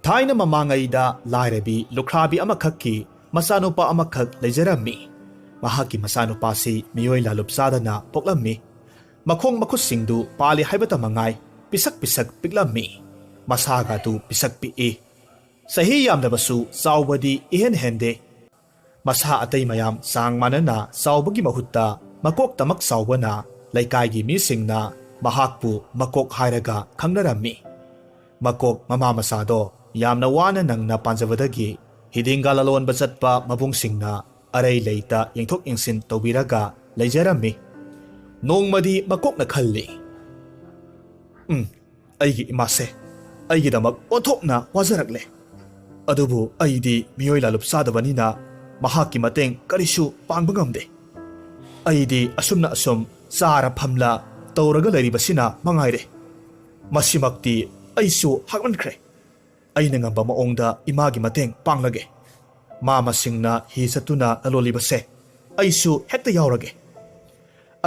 ꯊꯥꯏꯅ ꯃꯃꯥꯡꯉꯩꯗ ꯂꯥꯏꯔꯕꯤ ꯂꯨꯈ꯭ꯔꯥꯕꯤ ꯑꯃꯈꯛꯀꯤ ꯃꯆꯥꯅꯨꯄꯥ ꯑꯃꯈꯛ ꯂꯩꯖꯔꯝꯃꯤ꯫ ꯃꯍꯥꯛꯀꯤ ꯃꯆꯥꯅꯨꯄꯥꯁꯤ ꯃꯤꯑꯣꯏ ꯂꯥꯂꯨꯞ ꯆꯥꯗꯅ ꯄꯣꯛꯂꯝꯃꯤ꯫ ꯃꯈꯣꯡ ꯃꯈꯨꯠꯁꯤꯡꯗꯨ ꯄꯥꯜꯂꯤ ꯍꯥꯏꯕꯇ ꯃꯉꯥꯏ ꯄꯤꯁꯛ ꯄꯤꯁꯛ ꯄꯤꯛꯂꯝꯃꯤ꯫ ꯃꯁꯥꯒꯗꯨ ꯄꯤꯁꯛ ꯄꯤꯛꯏ꯫ ꯆꯍꯤ ꯌꯥꯝꯂꯕꯁꯨ ꯆꯥꯎꯕꯗꯤ ꯏꯍꯦꯟ ꯍꯦꯟꯗꯦ꯫ ꯃꯁꯥ ꯑꯇꯩ ꯃꯌꯥꯝ ꯆꯥꯡ ꯃꯥꯟꯅꯅ ꯆꯥꯎꯕꯒꯤ ꯃꯍꯨꯠꯇ ꯃꯀꯣꯛꯇꯃꯛ ꯆꯥꯎꯕꯅ ꯂꯩꯀꯥꯏꯒꯤ ꯃꯤꯁꯤꯡꯅ ꯃꯍꯥꯛꯄꯨ ꯃꯀꯣꯛ ꯍꯥꯏꯔꯒ ꯈꯪꯅꯔꯝꯃꯤ꯫ ꯃꯀꯣꯛ ꯃꯃꯥ ꯃꯆꯥꯗꯣ ꯌꯥꯝꯅ ꯋꯥꯅ ꯅꯪꯅ ꯄꯥꯟꯖꯕꯗꯒꯤ ꯍꯤꯗꯤꯡꯒꯥ ꯂꯂꯣꯟꯕ ꯆꯠꯄ ꯃꯕꯨꯡꯁꯤꯡꯅ ꯑꯔꯩ ꯂꯩꯇ ꯌꯦꯡꯊꯣꯛ ꯌꯦꯡꯁꯤꯟ ꯇꯧꯕꯤꯔꯒ ꯂꯩꯖꯔꯝꯃꯤ꯫ ꯅꯣꯡꯃꯗꯤ ꯃꯀꯣꯛꯅ ꯈꯜꯂꯤ, ꯑꯩꯒꯤ ꯏꯃꯥꯁꯦ ꯑꯩꯒꯤꯗꯃꯛ ꯑꯣꯟꯊꯣꯛꯅ ꯋꯥꯖꯔꯛꯂꯦ꯫ ꯑꯗꯨꯕꯨ ꯑꯩꯗꯤ ꯃꯤꯑꯣꯏ ꯂꯥꯂꯨꯞ ꯆꯥꯗꯕꯅꯤꯅ ꯃꯍꯥꯛꯀꯤ ꯃꯇꯦꯡ ꯀꯔꯤꯁꯨ ꯄꯥꯡꯕ ꯉꯝꯗꯦ꯫ ꯑꯩꯗꯤ ꯑꯁꯨꯝꯅ ꯑꯁꯨꯝ ꯆꯥꯔ ꯐꯝꯂ ꯇꯧꯔꯒ ꯂꯩꯔꯤꯕꯁꯤꯅ ꯃꯉꯥꯏꯔꯦ꯫ ꯃꯁꯤꯃꯛꯇꯤ ꯑꯩꯁꯨ ꯍꯥꯛꯃꯟꯈ꯭ꯔꯦ꯫ ꯑꯩꯅ ꯉꯝꯕ ꯃꯑꯣꯡꯗ ꯏꯃꯥꯒꯤ ꯃꯇꯦꯡ ꯄꯥꯡꯂꯒꯦ꯫ ꯃꯥ ꯃꯁꯤꯡꯅ ꯍꯤ ꯆꯠꯇꯨꯅ ꯂꯂꯣꯜꯂꯤꯕꯁꯦ ꯑꯩꯁꯨ ꯍꯦꯛꯇ ꯌꯥꯎꯔꯒꯦ꯫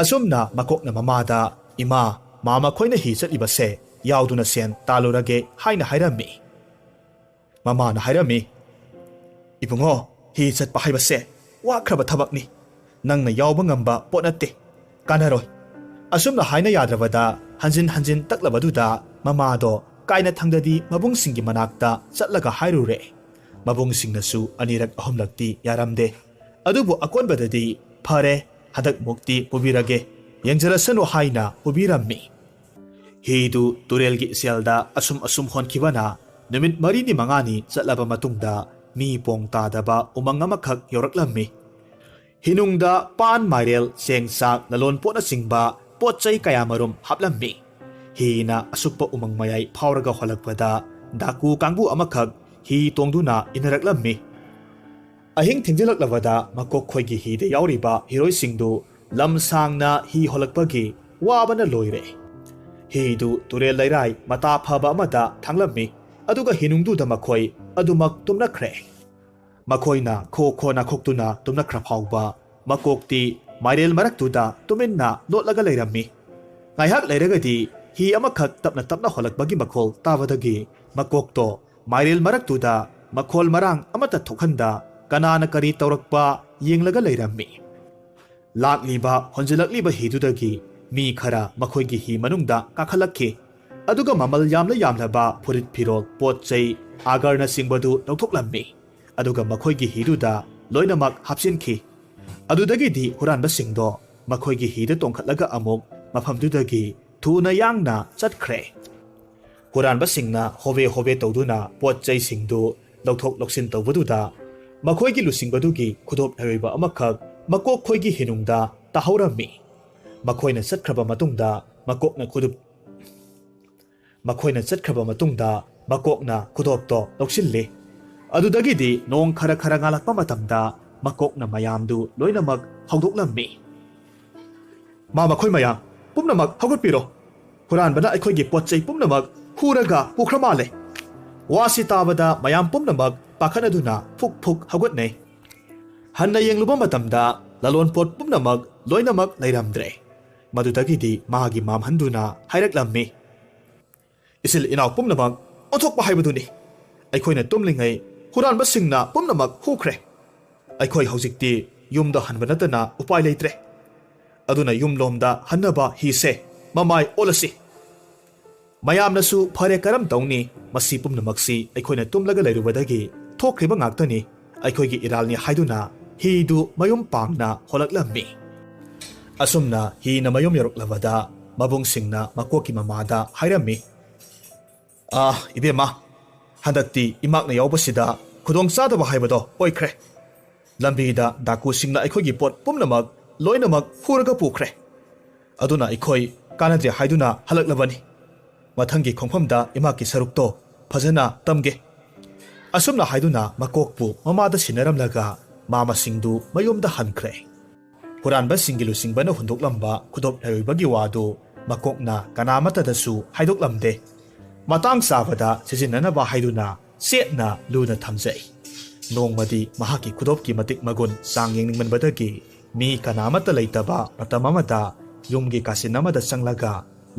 ꯑꯁꯨꯝꯅ ꯃꯀꯣꯛꯅ ꯃꯃꯥꯗ ꯏꯃꯥ ꯃꯈꯣꯏꯅ ꯍꯤ ꯆꯠꯂꯤꯕꯁꯦ ꯌꯥꯎꯗꯨꯅ ꯁꯦꯟ ꯇꯥꯜꯂꯨꯔꯒꯦ ꯍꯥꯏꯅ ꯍꯥꯏꯔꯝꯃꯤ꯫ ꯃꯃꯥꯅ ꯍꯥꯏꯔꯝꯃꯤ, ꯏꯕꯨꯡꯉꯣ, ꯍꯤ ꯆꯠꯄ ꯍꯥꯏꯕꯁꯦ ꯋꯥꯈ꯭ꯔꯕ ꯊꯕꯛꯅꯤ꯫ ꯅꯪꯅ ꯌꯥꯎꯕ ꯉꯝꯕ ꯄꯣꯠ ꯅꯠꯇꯦ, ꯀꯥꯟꯅꯔꯣꯏ꯫ ꯑꯁꯨꯝꯅ ꯍꯥꯏꯅ ꯌꯥꯗ꯭ꯔꯕꯗ ꯍꯟꯖꯤꯟ ꯍꯟꯖꯤꯟ ꯇꯛꯂꯕꯗꯨꯗ ꯃꯃꯥꯗꯣ ꯀꯥꯏꯅꯊꯪꯗꯗꯤ ꯃꯕꯨꯡꯁꯤꯡꯒꯤ ꯃꯅꯥꯛꯇ ꯆꯠꯂꯒ ꯍꯥꯏꯔꯨꯔꯦ꯫ ꯃꯕꯨꯡꯁꯤꯡꯅꯁꯨ ꯑꯅꯤꯔꯛ ꯑꯍꯨꯝꯂꯛꯇꯤ ꯌꯥꯔꯝꯗꯦ꯫ ꯑꯗꯨꯕꯨ ꯑꯀꯣꯟꯕꯗꯗꯤ ꯐꯔꯦ, ꯍꯟꯗꯛꯃꯨꯛꯇꯤ ꯄꯨꯕꯤꯔꯒꯦ, ꯌꯦꯡꯖꯔꯁꯅꯨ ꯍꯥꯏꯅ ꯄꯨꯕꯤꯔꯝꯃꯤ꯫ ꯍꯤꯗꯨ ꯇꯨꯔꯦꯜꯒꯤ ꯏꯆꯦꯜꯗ ꯑꯁꯨꯝ ꯑꯁꯨꯝ ꯍꯣꯟꯈꯤꯕꯅ ꯅꯨꯃꯤꯠ 4-5 ꯆꯠꯂꯕ ꯃꯇꯨꯡꯗ ꯃꯤ ꯄꯣꯡ ꯇꯥꯗꯕ ꯎꯃꯪ ꯑꯃꯈꯛ ꯌꯧꯔꯛꯂꯝꯃꯤ꯫ ꯍꯤꯅꯨꯡꯗ ꯄꯥꯟ, ꯃꯥꯏꯔꯦꯜ, ꯆꯦꯡ ꯆꯥꯛ, ꯂꯂꯣꯟ ꯄꯣꯠꯅꯆꯤꯡꯕ ꯄꯣꯠ ꯆꯩ ꯀꯌꯥꯃꯔꯨꯝ ꯍꯥꯞꯂꯝꯃꯤ꯫ ꯍꯤꯅ ꯑꯁꯨꯛꯄ ꯎꯃꯪ ꯃꯌꯥꯏ ꯐꯥꯎꯔꯒ ꯍꯣꯜꯂꯛꯄꯗ ꯗꯥꯀꯨ ꯀꯥꯡꯕꯨ ꯑꯃꯈꯛ ꯍꯤ ꯇꯣꯡꯗꯨꯅ ꯏꯟꯅꯔꯛꯂꯝꯃꯤ꯫ ꯑꯍꯤꯡ ꯊꯦꯡꯖꯤꯜꯂꯛꯂꯕꯗ ꯃꯀꯣꯛ ꯈꯣꯏꯒꯤ ꯍꯤꯗ ꯌꯥꯎꯔꯤꯕ ꯍꯤꯔꯣꯏꯁꯤꯡꯗꯨ ꯂꯝ ꯁꯥꯡꯅ ꯍꯤ ꯍꯣꯜꯂꯛꯄꯒꯤ ꯋꯥꯕꯅ ꯂꯣꯏꯔꯦ꯫ ꯍꯤꯗꯨ ꯇꯨꯔꯦꯜ ꯂꯩꯔꯥꯏ ꯃꯇꯥ ꯐꯕ ꯑꯃꯗ ꯊꯥꯡꯂꯝꯃꯤ꯫ ꯑꯗꯨꯒ ꯍꯤꯅꯨꯡꯗꯨꯗ ꯃꯈꯣꯏ ꯑꯗꯨꯃꯛ ꯇꯨꯝꯅꯈ꯭ꯔꯦ꯫ ꯃꯈꯣꯏꯅ ꯈꯣ ꯈꯣ ꯅꯥꯈꯣꯛꯇꯨꯅ ꯇꯨꯝꯅꯈ꯭ꯔ ꯐꯥꯎꯕ ꯃꯀꯣꯛꯇꯤ ꯃꯥꯏꯔꯦꯜ ꯃꯔꯛꯇꯨꯗ ꯇꯨꯃꯤꯟꯅ ꯂꯣꯠꯂꯒ ꯂꯩꯔꯝꯃꯤ꯫ ꯉꯥꯏꯍꯥꯛ ꯂꯩꯔꯒꯗꯤ ꯍꯤ ꯑꯃꯈꯛ ꯇꯞꯅ ꯇꯞꯅ ꯍꯣꯜꯂꯛꯄꯒꯤ ꯃꯈꯣꯜ ꯇꯥꯕꯗꯒꯤ ꯃꯀꯣꯛꯇꯣ ꯃꯥꯏꯔꯦꯜ ꯃꯔꯛꯇꯨꯗ ꯃꯈꯣꯜ ꯃꯔꯥꯡ ꯑꯃꯠꯇ ꯊꯣꯛꯍꯟꯗ ꯀꯅꯥꯅ ꯀꯔꯤ ꯇꯧꯔꯛꯄ ꯌꯦꯡꯂꯒ ꯂꯩꯔꯝꯃꯤ꯫ ꯂꯥꯛꯂꯤꯕ ꯍꯣꯟꯖꯤꯜꯂꯛꯂꯤꯕ ꯍꯤꯗꯨꯗꯒꯤ ꯃꯤ ꯈꯔ ꯃꯈꯣꯏꯒꯤ ꯍꯤ ꯃꯅꯨꯡꯗ ꯀꯥꯈꯠꯂꯛꯈꯤ꯫ ꯑꯗꯨꯒ ꯃꯃꯜ ꯌꯥꯝꯂꯕ ꯐꯨꯔꯤꯠ ꯐꯤꯔꯣꯜ, ꯄꯣꯠ ꯆꯩ, ꯑꯥꯒꯔꯅꯆꯤꯡꯕꯗꯨ ꯂꯧꯊꯣꯛꯂꯝꯃꯤ꯫ ꯑꯗꯨꯒ ꯃꯈꯣꯏꯒꯤ ꯍꯤꯗꯨꯗ ꯂꯣꯏꯅꯃꯛ ꯍꯥꯞꯆꯤꯟꯈꯤ꯫ ꯑꯗꯨꯗꯒꯤꯗꯤ ꯍꯨꯔꯥꯟꯕꯁꯤꯡꯗꯣ ꯃꯈꯣꯏꯒꯤ ꯍꯤꯗ ꯇꯣꯡꯈꯠꯂꯒ ꯑꯃꯨꯛ ꯃꯐꯝꯗꯨꯗꯒꯤ ꯊꯨꯅ ꯌꯥꯡꯅ ꯆꯠꯈ꯭ꯔꯦ꯫ ꯍꯨꯔꯥꯟꯕꯁꯤꯡꯅ ꯍꯣꯕꯦ ꯍꯣꯕꯦ ꯇꯧꯗꯨꯅ ꯄꯣꯠ ꯆꯩꯁꯤꯡꯗꯨ ꯂꯧꯊꯣꯛ ꯂꯧꯁꯤꯟ ꯇꯧꯕꯗꯨꯗ ꯃꯈꯣꯏꯒꯤ ꯂꯨꯆꯤꯡꯕꯗꯨꯒꯤ ꯈꯨꯗꯣꯞ ꯂꯩꯔꯣꯏꯕ ꯑꯃꯈꯛ ꯃꯀꯣꯛ ꯈꯣꯏꯒꯤ ꯍꯤꯅꯨꯡꯗ ꯇꯥꯍꯧꯔꯝꯃꯤ꯫ ꯃꯈꯣꯏꯅ ꯆꯠꯈ꯭ꯔꯕ ꯃꯇꯨꯡꯗ ꯃꯀꯣꯛꯅ ꯈꯨꯗꯣꯞꯇꯣ ꯂꯧꯁꯤꯜꯂꯤ꯫ ꯑꯗꯨꯗꯒꯤꯗꯤ ꯅꯣꯡ ꯈꯔ ꯈꯔ ꯉꯥꯜꯂꯛꯄ ꯃꯇꯝꯗ ꯃꯀꯣꯛꯅ ꯃꯌꯥꯝꯗꯨ ꯂꯣꯏꯅꯃꯛ ꯍꯧꯗꯣꯛꯂꯝꯃꯤ꯫ ꯃꯈꯣꯏ ꯃꯌꯥꯝ ꯄꯨꯝꯅꯃꯛ ꯍꯧꯒꯠꯄꯤꯔꯣ! ꯍꯨꯔꯥꯟꯕꯅ ꯑꯩꯈꯣꯏꯒꯤ ꯄꯣꯠ ꯆꯩ ꯄꯨꯝꯅꯃꯛ ꯍꯨꯔꯒ ꯄꯨꯈ꯭ꯔ ꯃꯥꯜꯂꯦ꯫ ꯋꯥꯁꯤ ꯇꯥꯕꯗ ꯃꯌꯥꯝ ꯄꯨꯝꯅꯃꯛ ꯄꯥꯈꯠꯅꯗꯨꯅ ꯐꯨꯛ ꯐꯨꯛ ꯍꯧꯒꯠꯅꯩ꯫ ꯍꯟꯅ ꯌꯦꯡꯂꯨꯕ ꯃꯇꯝꯗ ꯂꯂꯣꯟ ꯄꯣꯠ ꯄꯨꯝꯅꯃꯛ ꯂꯣꯏꯅꯃꯛ ꯂꯩꯔꯝꯗ꯭ꯔꯦ꯫ ꯃꯗꯨꯗꯒꯤꯗꯤ ꯃꯥꯒꯤ ꯃꯥꯝꯍꯟꯗꯨꯅ ꯍꯥꯏꯔꯛꯂꯝꯃꯤ, ꯏꯆꯤꯜ ꯏꯅꯥꯎ ꯄꯨꯝꯅꯃꯛ ꯑꯣꯟꯊꯣꯛꯄ ꯍꯥꯏꯕꯗꯨꯅꯤ꯫ ꯑꯩꯈꯣꯏꯅ ꯇꯨꯝꯂꯤꯉꯩ ꯍꯨꯔꯥꯟꯕꯁꯤꯡꯅ ꯄꯨꯝꯅꯃꯛ ꯍꯨꯈ꯭ꯔꯦ꯫ ꯑꯩꯈꯣꯏ ꯍꯧꯖꯤꯛꯇꯤ ꯌꯨꯝꯗ ꯍꯟꯕ ꯅꯠꯇꯅ ꯎꯄꯥꯏ ꯂꯩꯇ꯭ꯔꯦ꯫ ꯑꯗꯨꯅ ꯌꯨꯝꯂꯣꯝꯗ ꯍꯟꯅꯕ ꯍꯤꯁꯦ ꯃꯃꯥꯏ ꯑꯣꯜꯂꯁꯤ꯫ ꯃꯌꯥꯝꯅꯁꯨ ꯐꯔꯦ ꯀꯔꯝ ꯇꯧꯅꯤ, ꯃꯁꯤ ꯄꯨꯝꯅꯃꯛꯁꯤ ꯑꯩꯈꯣꯏꯅ ꯇꯨꯝꯂꯒ ꯂꯩꯔꯨꯕꯗꯒꯤ ꯊꯣꯛꯈ꯭ꯔꯤꯕ ꯉꯥꯛꯇꯅꯤ ꯑꯩꯈꯣꯏꯒꯤ ꯏꯔꯥꯜꯅꯤ ꯍꯥꯏꯗꯨꯅ ꯍꯤꯗꯨ ꯃꯌꯨꯝ ꯄꯥꯡꯅ ꯍꯣꯜꯂꯛꯂꯝꯃꯤ꯫ ꯑꯁꯨꯝꯅ ꯍꯤꯅ ꯃꯌꯨꯝ ꯌꯧꯔꯛꯂꯕꯗ ꯃꯕꯨꯡꯁꯤꯡꯅ ꯃꯀꯣꯛꯀꯤ ꯃꯃꯥꯗ ꯍꯥꯏꯔꯝꯃꯤ, ꯏꯕꯦꯝꯃ, ꯍꯟꯗꯛꯇꯤ ꯏꯃꯥꯛꯅ ꯌꯥꯎꯕꯁꯤꯗ ꯈꯨꯗꯣꯡꯆꯥꯗꯕ ꯍꯥꯏꯕꯗꯣ ꯑꯣꯏꯈ꯭ꯔꯦ꯫ ꯂꯝꯕꯤꯗ ꯗꯥꯀꯨꯁꯤꯡꯅ ꯑꯩꯈꯣꯏꯒꯤ ꯄꯣꯠ ꯄꯨꯝꯅꯃꯛ ꯂꯣꯏꯅꯃꯛ ꯍꯨꯔꯒ ꯄꯨꯈ꯭ꯔꯦ꯫ ꯑꯗꯨꯅ ꯑꯩꯈꯣꯏ ꯀꯥꯟꯅꯗ꯭ꯔꯦ ꯍꯥꯏꯗꯨꯅ ꯍꯜꯂꯛꯂꯕꯅꯤ꯫ ꯃꯊꯪꯒꯤ ꯈꯣꯡꯐꯝꯗ ꯏꯃꯥꯛꯀꯤ ꯁꯔꯨꯛꯇꯣ ꯐꯖꯅ ꯇꯝꯒꯦ꯫ ꯑꯁꯨꯝꯅ ꯍꯥꯏꯗꯨꯅ ꯃꯀꯣꯛꯄꯨ ꯃꯃꯥꯗ ꯁꯤꯟꯅꯔꯝꯂꯒ ꯃꯥꯃꯁꯤꯡꯗꯨ ꯃꯌꯨꯝꯗ ꯍꯟꯈ꯭ꯔꯦ꯫ ꯍꯨꯔꯥꯟꯕꯁꯤꯡꯒꯤ ꯂꯨꯆꯤꯡꯕꯅ ꯍꯨꯟꯗꯣꯛꯂꯝꯕ ꯈꯨꯗꯣꯞ ꯂꯩꯔꯣꯏꯕꯒꯤ ꯋꯥꯗꯨ ꯃꯀꯣꯛꯅ ꯀꯅꯥꯃꯠꯇꯗꯁꯨ ꯍꯥꯏꯗꯣꯛꯂꯝꯗꯦ꯫ ꯃꯇꯥꯡ ꯆꯥꯕꯗ ꯁꯤꯖꯤꯟꯅꯅꯕ ꯍꯥꯏꯗꯨꯅ ꯆꯦꯠꯅ ꯂꯨꯅ ꯊꯝꯖꯩ꯫ ꯅꯣꯡꯃꯗꯤ ꯃꯍꯥꯛꯀꯤ ꯈꯨꯗꯣꯞꯀꯤ ꯃꯇꯤꯛ ꯃꯒꯨꯟ ꯆꯥꯡ ꯌꯦꯡꯅꯤꯡꯃꯟꯕꯗꯒꯤ ꯃꯤ ꯀꯅꯥꯃꯠꯇ ꯂꯩꯇꯕ ꯃꯇꯝ ꯑꯃꯗ ꯌꯨꯝꯒꯤ ꯀꯥꯆꯤꯟ ꯑꯃꯗ ꯆꯪꯂꯒ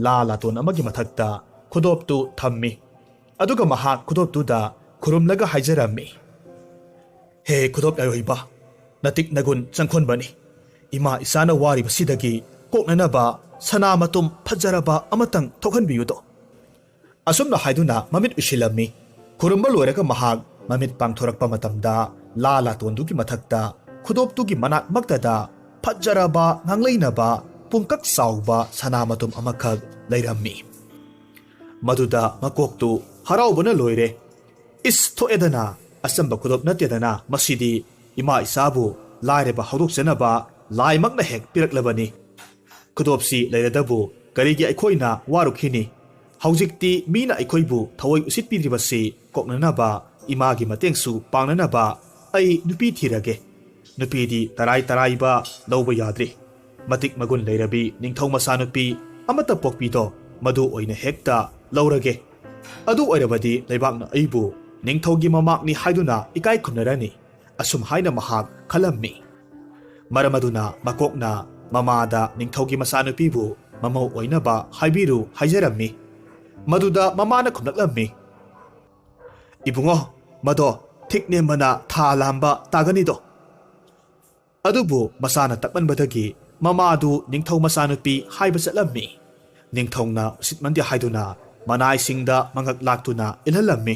ꯂꯥꯇꯣꯟ ꯑꯃꯒꯤ ꯃꯊꯛꯇ ꯈꯨꯗꯣꯞꯇꯨ ꯊꯝꯃꯤ꯫ ꯑꯗꯨꯒ ꯃꯍꯥꯛ ꯈꯨꯗꯣꯞꯇꯨꯗ ꯈꯨꯔꯨꯝꯂꯒ ꯍꯥꯏꯖꯔꯝꯃꯤ, ꯍꯦ ꯈꯨꯗꯣꯞ ꯂꯩꯔꯣꯏꯕ, ꯅꯇꯤꯛ ꯅꯒꯨꯟ ꯆꯪꯈꯣꯟꯕꯅꯤ꯫ ꯏꯃꯥ ꯏꯆꯥꯅ ꯋꯥꯔꯤꯕꯁꯤꯗꯒꯤ ꯀꯣꯛꯅꯅꯕ ꯁꯅꯥ ꯃꯇꯨꯝ ꯐꯖꯔꯕ ꯑꯃꯇꯪ ꯊꯣꯛꯍꯟꯕꯤꯌꯨꯗꯣ꯫ ꯑꯁꯨꯝꯅ ꯍꯥꯏꯗꯨꯅ ꯃꯃꯤꯠ ꯎꯏꯁꯤꯜꯂꯝꯃꯤ꯫ ꯈꯨꯔꯨꯝꯕ ꯂꯣꯏꯔꯒ ꯃꯍꯥꯛ ꯃꯃꯤꯠ ꯄꯥꯡꯊꯣꯔꯛꯄ ꯃꯇꯝꯗ ꯂꯥꯇꯣꯟꯗꯨꯒꯤ ꯃꯊꯛꯇ ꯈꯨꯗꯣꯞꯇꯨꯒꯤ ꯃꯅꯥꯛꯃꯛꯇꯗ ꯐꯖꯔꯕ ꯉꯥꯡꯂꯩꯅꯕ ꯄꯨꯡꯀꯛ ꯆꯥꯎꯕ ꯁꯅꯥ ꯃꯇꯨꯝ ꯑꯃꯈꯛ ꯂꯩꯔꯝꯃꯤ꯫ ꯃꯗꯨꯗ ꯃꯀꯣꯛꯇꯨ ꯍꯔꯥꯎꯕꯅ ꯂꯣꯏꯔꯦ꯫ ꯊꯣꯛꯑꯦꯗꯅ, ꯑꯆꯝꯕ ꯈꯨꯗꯣꯞ ꯅꯠꯇꯦꯗꯅ, ꯃꯁꯤꯗꯤ ꯏꯃꯥ ꯏꯆꯥꯕꯨ ꯂꯥꯏꯔꯕ ꯍꯧꯗꯣꯛꯆꯅꯕ ꯂꯥꯏꯃꯛꯅ ꯍꯦꯛ ꯄꯤꯔꯛꯂꯕꯅꯤ꯫ ꯈꯨꯗꯣꯞꯁꯤ ꯂꯩꯔꯗꯕꯨ ꯀꯔꯤꯒꯤ ꯑꯩꯈꯣꯏꯅ ꯋꯥꯔꯨꯈꯤꯅꯤ? ꯍꯧꯖꯤꯛꯇꯤ ꯃꯤꯅ ꯑꯩꯈꯣꯏꯕꯨ ꯊꯑꯣꯏ ꯎꯁꯤꯠꯄꯤꯗ꯭ꯔꯤꯕꯁꯤ ꯀꯣꯛꯅꯅꯕ, ꯏꯃꯥꯒꯤ ꯃꯇꯦꯡꯁꯨ ꯄꯥꯡꯅꯅꯕ ꯑꯩ ꯅꯨꯄꯤ ꯊꯤꯔꯒꯦ꯫ ꯅꯨꯄꯤꯗꯤ ꯇꯔꯥꯏꯕ ꯂꯧꯕ ꯌꯥꯗ꯭ꯔꯤ꯫ ꯃꯇꯤꯛ ꯃꯒꯨꯟ ꯂꯩꯔꯕꯤ ꯅꯤꯡꯊꯧ ꯃꯆꯥꯅꯨꯄꯤ ꯑꯃꯠꯇ ꯄꯣꯛꯄꯤꯗꯣ, ꯃꯗꯨ ꯑꯣꯏꯅ ꯍꯦꯛꯇ ꯂꯧꯔꯒꯦ꯫ ꯑꯗꯨ ꯑꯣꯏꯔꯕꯗꯤ ꯂꯩꯕꯥꯛꯅ ꯑꯩꯕꯨ ꯅꯤꯡꯊꯧꯒꯤ ꯃꯃꯥꯛꯅꯤ ꯍꯥꯏꯗꯨꯅ ꯏꯀꯥꯏ ꯈꯨꯝꯅꯔꯅꯤ꯫ ꯑꯁꯨꯝ ꯍꯥꯏꯅ ꯃꯍꯥꯛ ꯈꯜꯂꯝꯃꯤ꯫ ꯃꯔꯝ ꯑꯗꯨꯅ ꯃꯀꯣꯛꯅ ꯃꯃꯥꯗ ꯅꯤꯡꯊꯧꯒꯤ ꯃꯆꯥꯅꯨꯄꯤꯕꯨ ꯃꯃꯧ ꯑꯣꯏꯅꯕ ꯍꯥꯏꯕꯤꯔꯨ ꯍꯥꯏꯖꯔꯝꯃꯤ꯫ ꯃꯗꯨꯗ ꯃꯃꯥꯅ ꯈꯨꯝꯂꯛꯂꯝꯃꯤ, ꯏꯕꯨꯡꯉꯣ, ꯃꯗꯣ ꯊꯤꯛ ꯅꯦꯝꯕꯅ ꯊꯥ ꯂꯥꯝꯕ ꯇꯥꯒꯅꯤꯗꯣ꯫ ꯑꯗꯨꯕꯨ ꯃꯆꯥꯅ ꯇꯛꯃꯟꯕꯗꯒꯤ ꯃꯃꯥꯗꯨ ꯅꯤꯡꯊꯧ ꯃꯆꯥꯅꯨꯄꯤ ꯍꯥꯏꯕ ꯆꯠꯂꯝꯃꯤ꯫ ꯅꯤꯡꯊꯧꯅ ꯎꯁꯤꯠꯃꯟꯗꯦ ꯍꯥꯏꯗꯨꯅ ꯃꯅꯥꯏꯁꯤꯡꯗ ꯃꯉꯛ ꯂꯥꯛꯇꯨꯅ ꯏꯜꯍꯜꯂꯝꯃꯤ꯫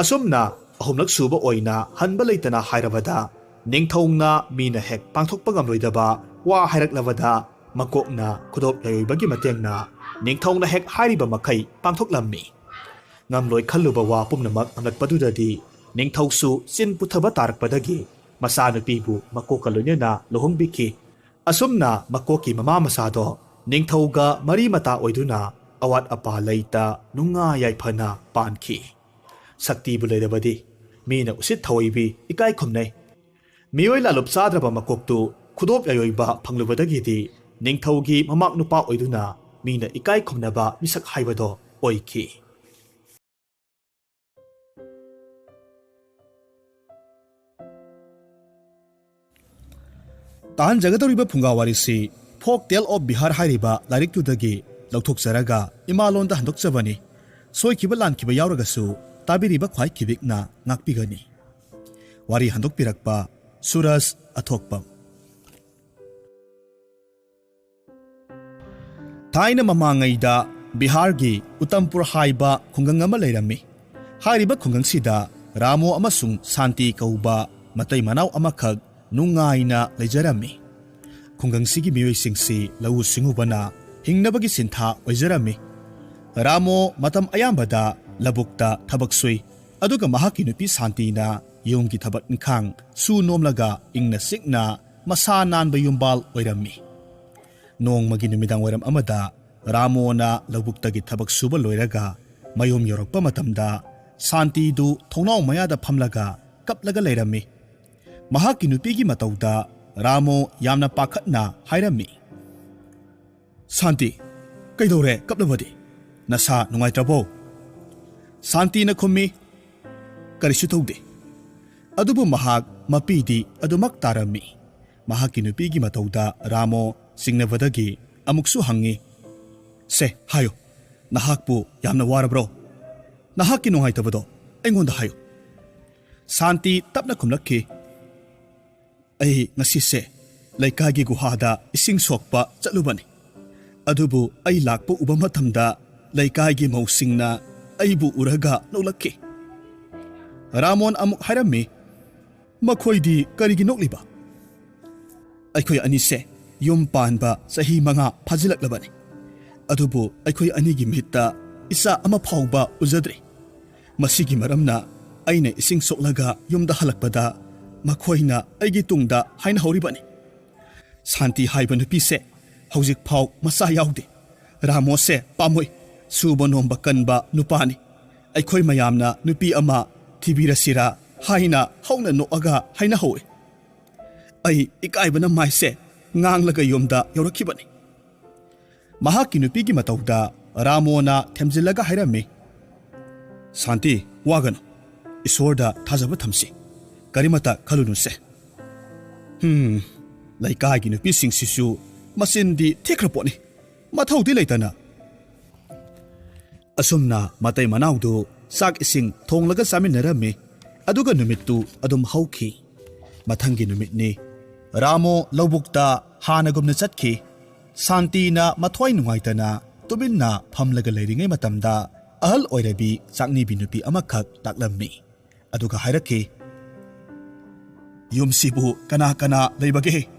ꯑꯁꯨꯝꯅ ꯑꯍꯨꯝꯂꯛ ꯁꯨꯕ ꯑꯣꯏꯅ ꯍꯟꯕ ꯂꯩꯇꯅ ꯍꯥꯏꯔꯕꯗ ꯅꯤꯡꯊꯧꯅ ꯃꯤꯅ ꯍꯦꯛ ꯄꯥꯡꯊꯣꯛꯄ ꯉꯝꯂꯣꯏꯗꯕ ꯋꯥ ꯍꯥꯏꯔꯛꯂꯕꯗ ꯃꯀꯣꯛꯅ ꯈꯨꯗꯣꯞ ꯂꯩꯔꯣꯏꯕꯒꯤ ꯃꯇꯦꯡꯅ ꯅꯤꯡꯊꯧꯅ ꯍꯦꯛ ꯍꯥꯏꯔꯤꯕ ꯃꯈꯩ ꯄꯥꯡꯊꯣꯛꯂꯝꯃꯤ꯫ ꯉꯝꯂꯣꯏ ꯈꯜꯂꯨꯕ ꯋꯥ ꯄꯨꯝꯅꯃꯛ ꯉꯝꯂꯛꯄꯗꯨꯗꯗꯤ ꯅꯤꯡꯊꯧꯁꯨ ꯆꯤꯟ ꯄꯨꯊꯕ ꯇꯥꯔꯛꯄꯗꯒꯤ ꯃꯆꯥꯅꯨꯄꯤꯕꯨ ꯃꯀꯣꯛꯀ ꯂꯣꯏꯅꯅ ꯂꯨꯍꯣꯡꯕꯤꯈꯤ꯫ ꯑꯁꯨꯝꯅ ꯃꯀꯣꯛꯀꯤ ꯃꯃꯥ ꯃꯆꯥꯗꯣ ꯅꯤꯡꯊꯧꯒ ꯃꯔꯤ ꯃꯇꯥ ꯑꯣꯏꯗꯨꯅ ꯑꯋꯥꯠ ꯑꯄꯥ ꯂꯩꯇ ꯅꯨꯡꯉꯥꯏ ꯌꯥꯏꯐꯅ ꯄꯥꯟꯈꯤ꯫ ꯁꯛꯇꯤꯕꯨ ꯂꯩꯔꯕꯗꯤ ꯃꯤꯅ ꯎꯁꯤꯠ ꯊꯑꯣꯏꯕꯤ ꯏꯀꯥꯏ ꯈꯨꯝꯅꯩ꯫ ꯃꯤꯑꯣꯏ ꯂꯥꯂꯨꯞ ꯆꯥꯗ꯭ꯔꯕ ꯃꯀꯣꯛꯇꯨ ꯈꯨꯗꯣꯞ ꯂꯩꯔꯣꯏꯕ ꯐꯪꯂꯨꯕꯗꯒꯤꯗꯤ ꯅꯤꯡꯊꯧꯒꯤ ꯃꯃꯥꯛ ꯅꯨꯄꯥ ꯑꯣꯏꯗꯨꯅ ꯃꯤꯅ ꯏꯀꯥꯏ ꯈꯨꯝꯅꯕ ꯃꯤꯁꯛ ꯍꯥꯏꯕꯗꯣ ꯑꯣꯏꯈꯤ꯫ ꯇꯥꯍꯟꯖꯒꯗꯧꯔꯤꯕ ꯐꯨꯡꯒꯥꯋꯥꯔꯤꯁꯤ ꯐꯣꯛ ꯇꯦꯜ ꯑꯣꯐ ꯕꯤꯍꯥꯔ ꯍꯥꯏꯔꯤꯕ ꯂꯥꯏꯔꯤꯛꯇꯨꯗꯒꯤ ꯂꯧꯊꯣꯛꯆꯔꯒ ꯏꯃꯥꯂꯣꯟꯗ ꯍꯟꯗꯣꯛꯆꯕꯅꯤ꯫ ꯁꯣꯏꯈꯤꯕ ꯂꯥꯟꯈꯤꯕ ꯌꯥꯎꯔꯒꯁꯨ ꯇꯥꯕꯤꯔꯤꯕ ꯈ꯭ꯋꯥꯏ ꯈꯤꯕꯤꯛꯅ ꯉꯥꯛꯄꯤꯒꯅꯤ꯫ ꯋꯥꯔꯤ ꯍꯟꯗꯣꯛꯄꯤꯔꯛꯄ ꯁꯨꯔꯖ ꯑꯊꯣꯛꯄꯝ꯫ ꯊꯥꯏꯅ ꯃꯃꯥꯡꯉꯩꯗ ꯕꯤꯍꯥꯔꯒꯤ ꯎꯇꯝꯄꯨꯔ ꯍꯥꯏꯕ ꯈꯨꯡꯒꯪ ꯑꯃ ꯂꯩꯔꯝꯃꯤ꯫ ꯍꯥꯏꯔꯤꯕ ꯈꯨꯡꯒꯪꯁꯤꯗ ꯔꯥꯃꯣ ꯑꯃꯁꯨꯡ ꯁꯥꯟꯇꯤ ꯀꯧꯕ ꯃꯇꯩ ꯃꯅꯥꯎ ꯑꯃꯈꯛ ꯅꯨꯡꯉꯥꯏꯅ ꯂꯩꯖꯔꯝꯃꯤ꯫ ꯈꯨꯡꯒꯪꯁꯤꯒꯤ ꯃꯤꯑꯣꯏꯁꯤꯡꯁꯤ ꯂꯧꯎ ꯁꯤꯡꯎꯕꯅ ꯍꯤꯡꯅꯕꯒꯤ ꯁꯤꯟꯊꯥ ꯑꯣꯏꯖꯔꯝꯃꯤ꯫ ꯔꯥꯃꯣ ꯃꯇꯝ ꯑꯌꯥꯝꯕꯗ ꯂꯧꯕꯨꯛꯇ ꯊꯕꯛ ꯁꯨꯏ, ꯑꯗꯨꯒ ꯃꯍꯥꯛꯀꯤ ꯅꯨꯄꯤ ꯁꯥꯟꯇꯤꯅ ꯌꯨꯝꯒꯤ ꯊꯕꯛ ꯏꯪꯈꯥꯡ ꯁꯨ ꯅꯣꯝꯂꯒ ꯏꯪꯅ ꯆꯤꯛꯅ ꯃꯁꯥ ꯅꯥꯟꯕ ꯌꯨꯝꯕꯥꯜ ꯑꯣꯏꯔꯝꯃꯤ꯫ ꯅꯣꯡꯃꯒꯤ ꯅꯨꯃꯤꯗꯥꯡ ꯋꯥꯏꯔꯝ ꯑꯃꯗ ꯔꯥꯃꯣꯅ ꯂꯧꯕꯨꯛꯇꯒꯤ ꯊꯕꯛ ꯁꯨꯕ ꯂꯣꯏꯔꯒ ꯃꯌꯨꯝ ꯌꯧꯔꯛꯄ ꯃꯇꯝꯗ ꯁꯥꯟꯇꯤꯗꯨ ꯊꯣꯡꯅꯥꯎ ꯃꯌꯥꯗ ꯐꯝꯂꯒ ꯀꯞꯂꯒ ꯂꯩꯔꯝꯃꯤ꯫ ꯃꯍꯥꯛꯀꯤ ꯅꯨꯄꯤꯒꯤ ꯃꯇꯧꯗ ꯔꯥꯃꯣ ꯌꯥꯝꯅ ꯄꯥꯈꯠꯅ ꯍꯥꯏꯔꯝꯃꯤ, ꯁꯥꯟꯇꯤ, ꯀꯩꯗꯧꯔꯦ ꯀꯞꯂꯕꯗꯤ? ꯅꯁꯥ ꯅꯨꯡꯉꯥꯏꯇ꯭ꯔꯕꯣ? ꯁꯥꯟꯇꯤꯅ ꯈꯨꯝꯃꯤ, ꯀꯔꯤꯁꯨ ꯇꯧꯗꯦ꯫ ꯑꯗꯨꯕꯨ ꯃꯍꯥꯛ ꯃꯄꯤꯗꯤ ꯑꯗꯨꯃꯛ ꯇꯥꯔꯝꯃꯤ꯫ ꯃꯍꯥꯛꯀꯤ ꯅꯨꯄꯤꯒꯤ ꯃꯇꯧꯗ ꯔꯥꯃꯣ ꯆꯤꯡꯅꯕꯗꯒꯤ ꯑꯃꯨꯛꯁꯨ ꯍꯪꯉꯤ, ꯁꯦ ꯍꯥꯏꯌꯨ, ꯅꯍꯥꯛꯄꯨ ꯌꯥꯝꯅ ꯋꯥꯔꯕ꯭ꯔꯣ? ꯅꯍꯥꯛꯀꯤ ꯅꯨꯡꯉꯥꯏꯇꯕꯗꯣ ꯑꯩꯉꯣꯟꯗ ꯍꯥꯏꯌꯨ꯫ ꯁꯥꯟꯇꯤ ꯇꯞꯅ ꯈꯨꯝꯂꯛꯈꯤ, ꯑꯩ ꯉꯁꯤꯁꯦ ꯂꯩꯀꯥꯏꯒꯤ ꯒꯨꯍꯥꯗ ꯏꯁꯤꯡ ꯁꯣꯛꯄ ꯆꯠꯂꯨꯕꯅꯤ꯫ ꯑꯗꯨꯕꯨ ꯑꯩ ꯂꯥꯛꯄ ꯎꯕ ꯃꯇꯝꯗ ꯂꯩꯀꯥꯏꯒꯤ ꯃꯧꯁꯤꯡꯅ ꯑꯩꯕꯨ ꯎꯔꯒ ꯅꯣꯛꯂꯛꯈꯤ꯫ Ramon amuk hairami. Makoidi karigi nokliba. Aikoi anise yum panba sahi manga phajilak labani. Adubu aikoi anigi mita isa ama phawba uzadri. Masigi maramna aina ising soklaga yumda halakpada makoina aigi tungda haina hauribani. Santi haiba nupi se hauzik phaw masa yaude. Ramo se pamoi subo nomba kanba nupani. Aikoi mayamna nupi ama thibirasira haina hauna noaga haina hawe. Ai ikaibana maise nganglaga yumda yorakhibani. Mahaki nupigi matauda Ramona themjilaga hairami. Santi wagano isorda thajaba thamsi. Karimata khalunu se. Laikagi nupi singsisu masindi thikraponi. Mathaudi leitana. Asumna matai manaudu sak ising thonglaga saminarami. Aduga numittu adum hauki. Mathangi numitni Ramo laubukta hanagumna chatki. Santi na mathwai nungaitana tubinna phamlaga leiringai matamda ahal oirabi sakni binupi amakhak taklammi. Aduga hairaki yumsibu kana kana leibage.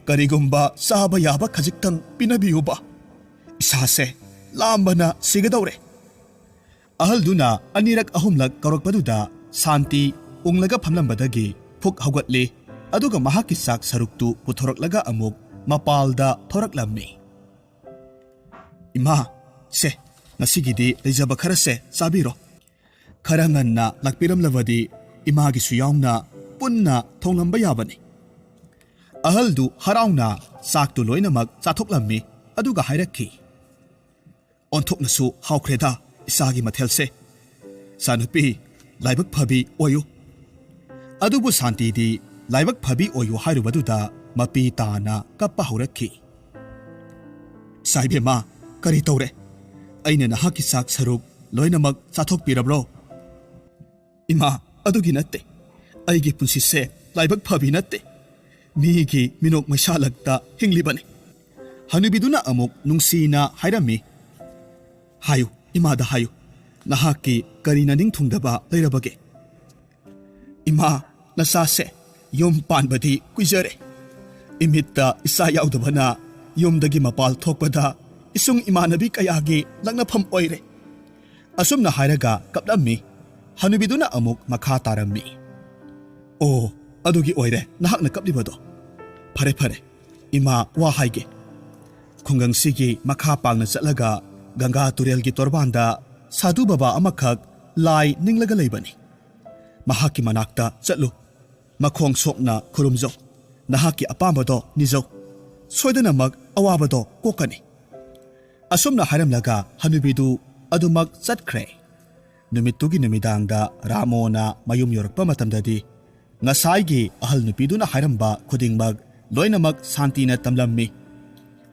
Karigumba saba yaba khajiktang pinabiyuba. Isase lambana sigadaure. Ahal duna anirak ahumlak kaurakpaduda Santi unglaga phamlambadagi phuk haugatli. Aduga mahaki sak saruktu puthoroklaga amuk mapalda thoraklamni. Ima se nasigidi leijaba kharase sabiro. Kharanganna lakpiramlavadi imagi suyaungna punna thonglamba yabani. Ahaldu harauna saktu loinamak chathoklammi aduga hairaki. Onthoknasu haukreda isagi mathelse. Sanupi laibak phabi oyu. Adubu Santi di laibak phabi oyu hairubaduda mapi tana kappa hauraki. Saibema kari tawre. Aina nahaki sak saruk loinamak chathokpirabro. Ima adugi natte. Aigi punsise laibak phabi natte. Migi minok masalagta hinglibani. Hanubiduna amuk nungsina hairami. Hayu imada hayu. Nahaki karina ningthungdaba leirabage. Ima nasase yom panbadi kuijare. Imitta isa yaudabana yomdagi mapal thokpada isung imanabi kayagi lagnafam oire. Asumna hairaga kaplammi. Hanubiduna amuk makha tarammi. Oh, adugi oire nahakna kaplibado. Pare pare ima wa haige. Khungang sigi makha pangna chatlaga Ganga Turel gi torbanda Sadhu Baba amakhak lai ninglaga leibani. Mahaki manakta chatlu. Makhong sokna khurumjo. Nahaki apambado nijo. Soidanamak awabado kokani. Asumna hairamlaga hanubidu adumak chatkre. Numitugi numidangda Ramona mayum yorakpa matamdadi ngasaigi ahal nupiduna hairamba khudingmak loinamak Santina tamlammi.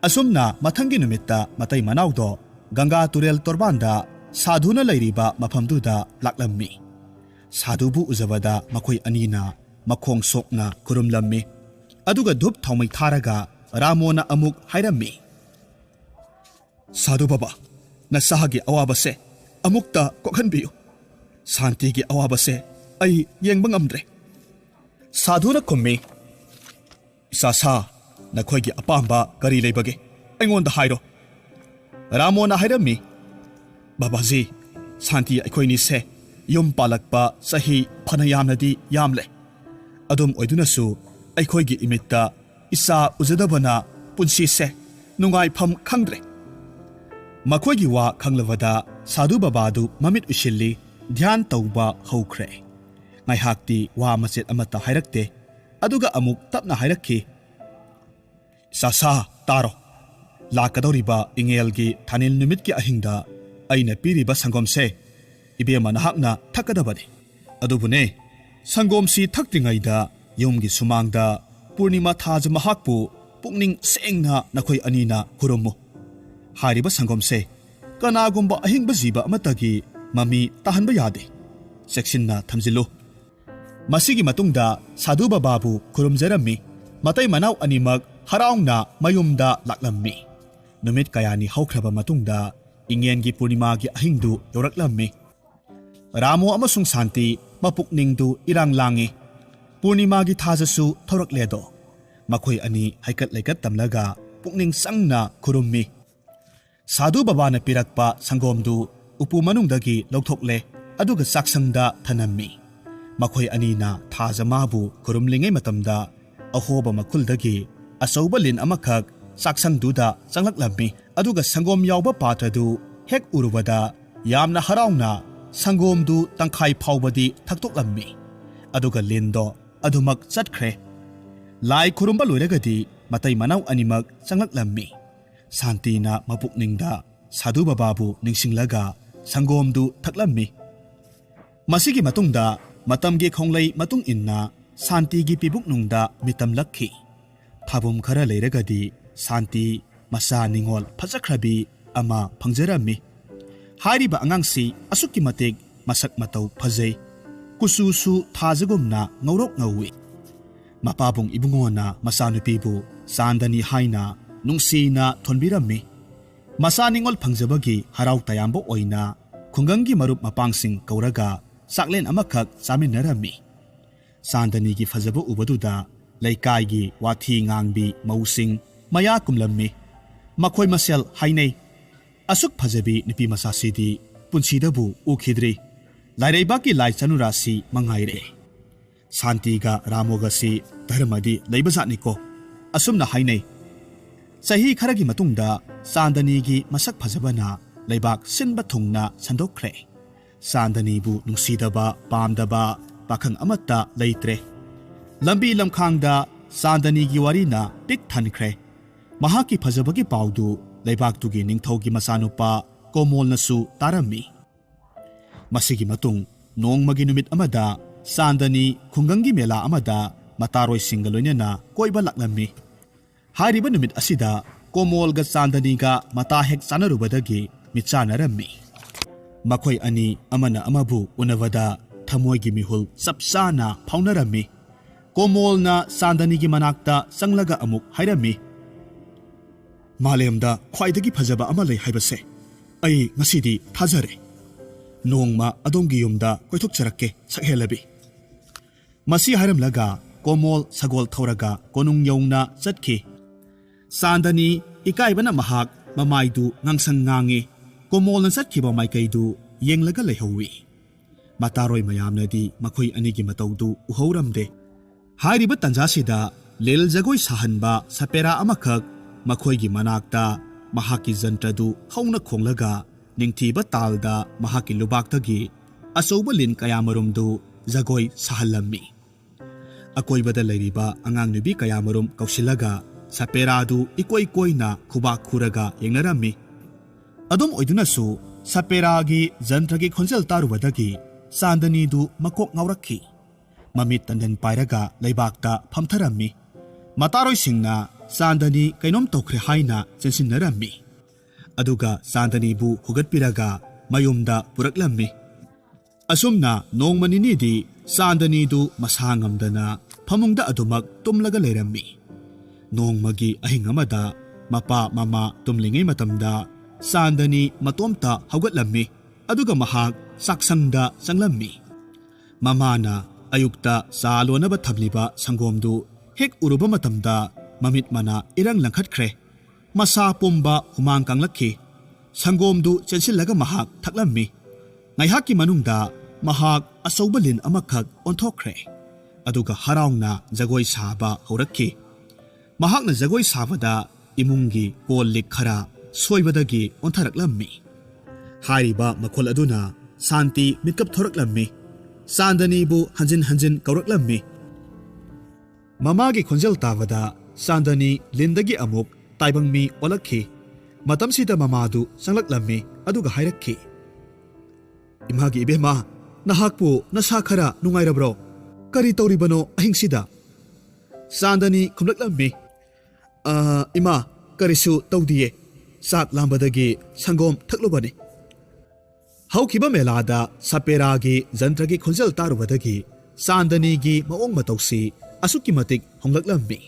Asumna mathangi numitta matai manaudo Ganga Turel torbanda Sadhuna lairiba maphamduda laklammi. Sadhubu uzabada makoi anina makhong sokna kurumlammi. Aduga dhup thaumai tharaga Ramona amuk hairammi. Sadhu Baba nasahagi awabase amukta kokhanbiyu. Santigi awabase ai yengba ngamdre. Sadhuna kummi. Sasa nakhoigi apamba kari leibage aingonda hairo. Ramona hairammi. Babaji Santi aikhoini se yum palakpa sahi phanayamnadi yamle. Adum oidunasu aikhoigi imitta isa uzadabana punsi se nungai pham khangdre. Makhoigi wa khanglavada Sadhu Babadu mamit ushilli dhyan tauba haukhre. Ngai hakti wa machet amata hairakte. Aduga amuk tapna hairakki. Sasa taro. Lakadoriba ingelgi thanil numitki ahingda aina piriba sangomse ebema nahakna thakadabani. Adubune sangomsi thaktingaida yumgi sumangda Purnima thaja mahakpu pukning sengna nakhoi anina khurummu. Hariba sangomse kanagumba ahingba jiba amatagi mami tahanba yade. Seksinna thamjilu. Masigi matungda Sadhu Bababu khurumjarammi. Matai manau animak haraungna mayumda laklammi. Numit kayani haukraba matungda Ingengi Purnima gi ahingdu yoraklammi. Ramo amasung Santi ꯃꯄꯨꯛꯅꯤꯡꯗꯨ ꯏꯔꯥꯡ ꯂꯥꯡꯏ ꯄꯨꯔꯅꯤꯃꯥꯒꯤ ꯊꯥꯖꯁꯨ ꯊꯧꯔꯛꯂꯦꯗꯣ ꯃꯈꯣꯏ ꯑꯅꯤ ꯍꯩꯀꯠ ꯂꯩꯀꯠ ꯇꯝꯂꯒ ꯄꯨꯛꯅꯤꯡ ꯆꯪꯅ ꯈꯨꯔꯨꯝꯃꯤ ꯁꯥꯗꯨ ꯕꯕꯥꯅ ꯄꯤꯔꯛꯄ ꯁꯪꯒꯣꯝꯗꯨ ꯎꯄꯨ ꯃꯅꯨꯡꯗꯒꯤ ꯂꯧꯊꯣꯛꯂꯦ ꯑꯗꯨꯒ ꯆꯥꯛꯁꯪꯗ ꯊꯅꯝꯃꯤ ꯃꯈꯣꯏ ꯑꯅꯤꯅ ꯊꯥꯖ ꯃꯥꯕꯨ ꯈꯨꯔꯨꯝꯂꯤꯉꯩ ꯃꯇꯝꯗ ꯑꯍꯣꯕ ꯃꯈꯨꯜꯗꯒꯤ ꯑꯆꯧꯕ ꯂꯤꯟ ꯑꯃꯈꯛ ꯆꯥꯛꯁꯪꯗꯨꯗ ꯆꯪꯂꯛꯂꯝꯃꯤ ꯑꯗꯨꯒ ꯁꯪꯒꯣꯝ ꯌꯥꯎꯕ ꯄꯥꯇ꯭ꯔꯗꯨ ꯍꯦꯛ ꯎꯔꯨꯕꯗ ꯌꯥꯝꯅ ꯍꯔꯥꯎꯅ ꯁꯪꯒꯣꯝꯗꯨ ꯇꯪꯈꯥꯏ ꯐꯥꯎꯕꯗꯤ ꯊꯛꯇꯣꯛꯂꯝꯃꯤ ꯑꯗꯨꯒ ꯂꯤꯟꯗꯣ ꯑꯗꯨꯃꯛ ꯆꯠꯈ꯭ꯔꯦ ꯂꯥꯏ ꯈꯨꯔꯨꯝꯕ ꯂꯣꯏꯔꯒꯗꯤ ꯃꯇꯩ ꯃꯅꯥꯎ ꯑꯅꯤꯃꯛ ꯆꯪꯂꯛꯂꯝꯃꯤ ꯁꯥꯟꯇꯤꯅ ꯃꯄꯨꯛꯅꯤꯡꯗ ꯁꯥꯗꯨ ꯕꯕꯥꯕꯨ ꯅꯤꯡꯁꯤꯡꯂꯒ ꯁꯪꯒꯣꯝꯗꯨ ꯊꯛꯂꯝꯃꯤ ꯃꯁꯤꯒꯤ ꯃꯇꯨꯡꯗ ꯃꯇꯝꯒꯤ ꯈꯣꯡꯂꯩ ꯃꯇꯨꯡ ꯏꯟꯅ ꯁꯥꯟꯇꯤꯒꯤ ꯄꯤꯕꯨꯛꯅꯨꯡꯗ ꯃꯤꯇꯝ ꯂꯛꯈꯤ ꯊꯥꯕꯨꯝ ꯈꯔ ꯂꯩꯔꯒꯗꯤ ꯁꯥꯟꯇꯤ ꯃꯆꯥ ꯅꯤꯡꯉꯣꯜ ꯐꯖꯈ꯭ꯔꯕꯤ ꯑꯃ ꯐꯪꯖꯔꯝꯃꯤ ꯍꯥꯏꯔꯤꯕ ꯑꯉꯥꯡꯁꯤ ꯑꯁꯨꯛꯀꯤ ꯃꯇꯤꯛ ꯃꯁꯛ ꯃꯇꯧ ꯐꯖꯩ ꯀꯨꯆꯨꯁꯨ ꯊꯥꯖꯒꯨꯝꯅ ꯉꯧꯔꯣꯛ ꯉꯧꯏ ꯃꯄꯥꯕꯨꯡ ꯏꯕꯨꯡꯉꯣꯅ ꯃꯆꯥꯅꯨꯄꯤꯕꯨ ꯆꯥꯟꯗꯅꯤ ꯍꯥꯏꯅ ꯅꯨꯡꯁꯤꯅ ꯊꯣꯟꯕꯤꯔꯝꯃꯤ ꯃꯆꯥ ꯅꯤꯡꯉꯣꯜ ꯐꯪꯖꯕꯒꯤ ꯍꯔꯥꯎ ꯇꯌꯥꯝꯕ ꯑꯣꯏꯅ ꯈꯨꯡꯒꯪꯒꯤ ꯃꯔꯨꯞ ꯃꯄꯥꯡꯁꯤꯡ ꯀꯧꯔꯒ ꯆꯥꯛꯂꯦꯟ ꯑꯃꯈꯛ ꯆꯥꯃꯤꯟꯅꯔꯝꯃꯤ ꯆꯥꯟꯗꯅꯤꯒꯤ ꯐꯖꯕ ꯎꯕꯗꯨꯗ ꯂꯩꯀꯥꯏꯒꯤ ꯋꯥꯊꯤ ꯉꯥꯡꯕꯤ ꯃꯧꯁꯤꯡ ꯃꯌꯥ ꯀꯨꯝꯂꯝꯃꯤ ꯃꯈꯣꯏ ꯃꯁꯦꯜ ꯍꯥꯏꯅꯩ ꯑꯁꯨꯛ ꯐꯖꯕꯤ ꯅꯨꯄꯤ ꯃꯆꯥꯁꯤꯗꯤ ꯄꯨꯟꯁꯤꯗꯕꯨ ꯎꯈꯤꯗ꯭ꯔꯤ ꯂꯥꯏꯔꯩꯕꯥꯛꯀꯤ ꯂꯥꯏ ꯆꯅꯨꯔꯥꯁꯤ ꯃꯉꯥꯏꯔꯦ ꯁꯥꯟꯇꯤꯒ ꯔꯥꯃꯣꯒꯁꯤ ꯙꯔꯃꯗꯤ ꯂꯩꯕꯖꯥꯠꯅꯤꯀꯣ ꯑꯁꯨꯝꯅ ꯍꯥꯏꯅꯩ ꯆꯍꯤ ꯈꯔꯒꯤ ꯃꯇꯨꯡꯗ ꯆꯥꯟꯗꯅꯤꯒꯤ ꯃꯁꯛ ꯐꯖꯕꯅ ꯂꯩꯕꯥꯛ ꯁꯤꯟꯕ ꯊꯨꯡꯅ ꯁꯟꯗꯣꯛꯈ꯭ꯔꯦ ꯆꯥꯟꯗꯅꯤꯕꯨ ꯅꯨꯡꯁꯤꯗꯕ ꯄꯥꯝꯗꯕ ꯄꯥꯈꯪ ꯑꯃꯠꯇ ꯂꯩꯇ꯭ꯔꯦ ꯂꯝꯕꯤ ꯂꯝꯈꯥꯡꯗ ꯆꯥꯟꯗꯅꯤꯒꯤ ꯋꯥꯔꯤꯅ ꯄꯤꯛ ꯊꯟꯈ꯭ꯔꯦ ꯃꯍꯥꯛꯀꯤ ꯐꯖꯕꯒꯤ ꯄꯥꯎꯗꯨ ꯂꯩꯕꯥꯛꯇꯨꯒꯤ ꯅꯤꯡꯊꯧꯒꯤ ꯃꯆꯥꯅꯨꯄꯥ ꯀꯣꯃꯣꯜꯅꯁꯨ ꯇꯥꯔꯝꯃꯤ ꯃꯁꯤꯒꯤ ꯃꯇꯨꯡ ꯅꯣꯡꯃꯒꯤ ꯅꯨꯃꯤꯠ ꯑꯃꯗ ꯆꯥꯟꯗꯅꯤ ꯈꯨꯡꯒꯪꯒꯤ ꯃꯦꯂꯥ ꯑꯃꯗ ꯃꯇꯥꯔꯣꯏꯁꯤꯡꯒ ꯂꯣꯏꯅꯅ ꯀꯣꯏꯕ ꯂꯥꯛꯂꯝꯃꯤ ꯍꯥꯏꯔꯤꯕ ꯅꯨꯃꯤꯠ ꯑꯁꯤꯗ ꯀꯣꯃꯣꯜꯒ ꯆꯥꯟꯗꯅꯤꯒ ꯃꯇꯥ ꯍꯦꯛ ꯆꯥꯅꯔꯨꯕꯗꯒꯤ ꯃꯤꯠꯆꯥꯅꯔꯝꯃꯤ ꯃꯈꯣꯏ ꯑꯅꯤ ꯑꯃꯅ ꯑꯃꯕꯨ ꯎꯅꯕꯗ ꯊꯃꯣꯏꯒꯤ ꯃꯤꯍꯨꯜ ꯆꯞ ꯆꯥꯅ ꯐꯥꯎꯅꯔꯝꯃꯤ ꯀꯣꯃꯣꯜꯅ ꯆꯥꯟꯗꯅꯤꯒꯤ ꯃꯅꯥꯛꯇ ꯆꯪꯂꯒ ꯑꯃꯨꯛ ꯍꯥꯏꯔꯝꯃꯤ ꯃꯥꯂꯦꯝꯗ ꯈ꯭ꯋꯥꯏꯗꯒꯤ ꯐꯖꯕ ꯑꯃ ꯂꯩ ꯍꯥꯏꯕꯁꯦ ꯑꯩ ꯉꯁꯤꯗꯤ ꯊꯥꯖꯔꯦ ꯅꯣꯡꯃ ꯑꯗꯣꯝꯒꯤ ꯌꯨꯝꯗ ꯀꯣꯏꯊꯣꯛꯆꯔꯛꯀꯦ ꯁꯛꯍꯦꯜꯂꯕꯤ ꯃꯁꯤ ꯍꯥꯏꯔꯝꯂꯒ ꯀꯣꯃꯣꯜ ꯁꯒꯣꯜ ꯊꯧꯔꯒ ꯀꯣꯅꯨꯡ ꯌꯧꯅ ꯆꯠꯈꯤ ꯆꯥꯟꯗꯅꯤ ꯏꯀꯥꯏꯕꯅ ꯃꯍꯥꯛ ꯃꯃꯥꯏꯗꯨ ꯉꯥꯡꯁꯪ ꯉꯥꯡꯉꯤ ꯀꯣꯃꯣꯜꯅ ꯆꯠꯈꯤꯕ ꯃꯥꯏꯀꯩꯗꯨ ꯌꯦꯡꯂꯒ ꯂꯩꯍꯧꯏ ꯃꯇꯥꯔꯣꯏ ꯃꯌꯥꯝꯅꯗꯤ ꯃꯈꯣꯏ ꯑꯅꯤꯒꯤ ꯃꯇꯧꯗꯨ ꯎꯍꯧꯔꯝꯗꯦ ꯍꯥꯏꯔꯤꯕ ꯇꯟꯖꯥꯁꯤꯗ ꯂꯤꯜ ꯖꯒꯣꯏ ꯁꯥꯍꯟꯕ ꯁꯄꯦꯔꯥ ꯑꯃꯈꯛ ꯃꯈꯣꯏꯒꯤ ꯃꯅꯥꯛꯇ ꯃꯍꯥꯛꯀꯤ ꯖꯟꯇ꯭ꯔꯗꯨ ꯍꯧꯅ ꯈꯣꯡꯂꯒ ꯅꯤꯡꯊꯤꯕ ꯇꯥꯜꯗ ꯃꯍꯥꯛꯀꯤ ꯂꯨꯕꯥꯛꯇꯒꯤ ꯑꯆꯧꯕ ꯂꯤꯟ ꯀꯌꯥꯃꯔꯨꯝꯗꯨ ꯖꯒꯣꯏ ꯁꯥꯍꯜꯂꯝꯃꯤ ꯑꯀꯣꯏꯕꯗ ꯂꯩꯔꯤꯕ ꯑꯉꯥꯡ ꯅꯨꯕꯤ ꯀꯌꯥꯃꯔꯨꯝ ꯀꯧꯁꯤꯜꯂꯒ ꯁꯄꯦꯔꯥꯗꯨ ꯏꯀꯣꯏ ꯀꯣꯏꯅ ꯈꯨꯕꯥꯛ ꯈꯨꯔꯒ ꯌꯦꯡꯅꯔꯝꯃꯤ ꯑꯗꯨꯝ ꯑꯣꯏꯗꯨꯅꯁꯨ ꯁꯄꯦꯔꯥꯒꯤ ꯖꯟꯇ꯭ꯔꯒꯤ ꯈꯣꯟꯖꯦꯜ ꯇꯥꯔꯨꯕꯗꯒꯤ ꯆꯥꯟꯗꯅꯤꯗꯨ ꯃꯀꯣꯛ ꯉꯥꯎꯔꯛꯈꯤ ꯃꯃꯤꯠ ꯇꯟꯗꯟ ꯄꯥꯏꯔꯒ ꯂꯩꯕꯥꯛꯇ ꯐꯝꯊꯔꯝꯃꯤ ꯃꯇꯥꯔꯣꯏꯁꯤꯡꯅ ꯆꯥꯟꯗꯅꯤ ꯀꯩꯅꯣꯝ ꯇꯧꯈ꯭ꯔꯦ ꯍꯥꯏꯅ ꯆꯦꯟꯁꯤꯟꯅꯔꯝꯃꯤ ꯑꯗꯨꯒ ꯆꯥꯟꯗꯅꯤꯕꯨ ꯍꯨꯒꯠꯄꯤꯔꯒ ꯃꯌꯨꯝꯗ ꯄꯨꯔꯛꯂꯝꯃꯤ ꯑꯁꯨꯝꯅ ꯅꯣꯡꯃ ꯅꯤꯅꯤꯗꯤ ꯆꯥꯟꯗꯅꯤꯗꯨ ꯃꯁꯥ ꯉꯝꯗꯅ ꯐꯃꯨꯡꯗ ꯑꯗꯨꯃꯛ ꯇꯨꯝꯂꯒ ꯂꯩꯔꯝꯃꯤ ꯅꯣꯡꯃꯒꯤ ꯑꯍꯤꯡ ꯑꯃꯗ ꯃꯄꯥ ꯃꯃꯥ ꯇꯨꯝꯂꯤꯉꯩ ꯃꯇꯝꯗ ꯆꯥꯟꯗꯅꯤ ꯃꯇꯣꯝꯇ ꯍꯧꯒꯠꯂꯝꯃꯤ ꯑꯗꯨꯒ ꯃꯍꯥꯛ ꯆꯥꯛꯁꯪꯗ ꯆꯪꯂꯝꯃꯤ ꯃꯃꯥꯅ ꯑꯌꯨꯛꯇ ꯆꯥ ꯂꯣꯟꯅꯕ ꯊꯝꯂꯤꯕ ꯁꯪꯒꯣꯝꯗꯨ ꯍꯦꯛ ꯎꯔꯨꯕ ꯃꯇꯝꯗ ꯃꯃꯤꯠ ꯃꯅꯥ ꯏꯔꯪ ꯂꯪꯈꯠꯈ꯭ꯔꯦ ꯃꯁꯥ ꯄꯨꯝꯕ ꯍꯨꯃꯥꯡ ꯀꯥꯡꯂꯛꯈꯤ ꯁꯪꯒꯣꯝꯗꯨ ꯆꯦꯟꯁꯤꯜꯂꯒ ꯃꯍꯥꯛ ꯊꯛꯂꯝꯃꯤ ꯉꯥꯏꯍꯥꯛꯀꯤ ꯃꯅꯨꯡꯗ ꯃꯍꯥꯛ ꯑꯆꯧꯕ ꯂꯤꯟ ꯑꯃꯈꯛ ꯑꯣꯟꯊꯣꯛꯈ꯭ꯔꯦ ꯑꯗꯨꯒ ꯍꯔꯥꯎꯅ ꯖꯒꯣꯏ ꯁꯥꯕ ꯍꯧꯔꯛꯈꯤ ꯃꯍꯥꯛꯅ ꯖꯒꯣꯏ ꯁꯥꯕꯗ ꯏꯃꯨꯡꯒꯤ ꯀꯣꯜ ꯂꯤꯛ ꯈꯔ ꯁꯣꯏꯕꯗꯒꯤ ꯑꯣꯟꯊꯔꯛꯂꯝꯃꯤ ꯍꯥꯏꯔꯤꯕ ꯃꯈꯣꯜ ꯑꯗꯨꯅ ꯁꯥꯟꯇꯤ ꯃꯤꯠꯀꯞ ꯊꯣꯔꯛꯂꯝꯃꯤ ꯆꯥꯟꯗꯅꯤꯕꯨ ꯍꯟꯖꯤꯟ ꯍꯟꯖꯤꯟ ꯀꯧꯔꯛꯂꯝꯃꯤ ꯃꯃꯥꯒꯤ ꯈꯣꯟꯖꯦꯜ ꯇꯥꯕꯗ ꯆꯥꯟꯗꯅꯤ ꯂꯤꯟꯗꯒꯤ ꯑꯃꯨꯛ ꯇꯥꯏꯕꯪ ꯃꯤ ꯑꯣꯜꯂꯛꯈꯤ ꯃꯇꯝꯁꯤꯗ ꯃꯃꯥꯗꯨ ꯆꯪꯂꯛꯂꯝꯃꯤ ꯑꯗꯨꯒ ꯍꯥꯏꯔꯛꯈꯤ ꯏꯃꯥꯒꯤ ꯏꯕꯦꯝꯃ ꯅꯍꯥꯛꯄꯨ ꯅꯁꯥ ꯈꯔ ꯅꯨꯡꯉꯥꯏꯔꯕ꯭ꯔꯣ ꯀꯔꯤ ꯇꯧꯔꯤꯕꯅꯣ ꯑꯍꯤꯡꯁꯤꯗ ꯆꯥꯟꯗꯅꯤ ꯈꯨꯝꯂꯛꯂꯝꯃꯤ ꯏꯃꯥ ꯀꯔꯤꯁꯨ ꯇꯧꯗꯤꯌꯦ ꯆꯥꯛ ꯂꯥꯝꯕꯗꯒꯤ ꯁꯪꯒꯣꯝ ꯊꯛꯂꯨꯕꯅꯤ ꯍꯧꯈꯤꯕ ꯃꯦꯂꯥꯗ ꯁꯄꯦꯔꯥꯒꯤ ꯖꯟꯇ꯭ꯔꯒꯤ ꯈꯣꯟꯖꯦꯜ ꯇꯥꯔꯨꯕꯗꯒꯤ ꯆꯥꯟꯗꯅꯤꯒꯤ ꯃꯑꯣꯡ ꯃꯇꯧꯁꯤ ꯑꯁꯨꯛꯀꯤ ꯃꯇꯤꯛ ꯍꯣꯡꯂꯛꯂꯝꯃꯤ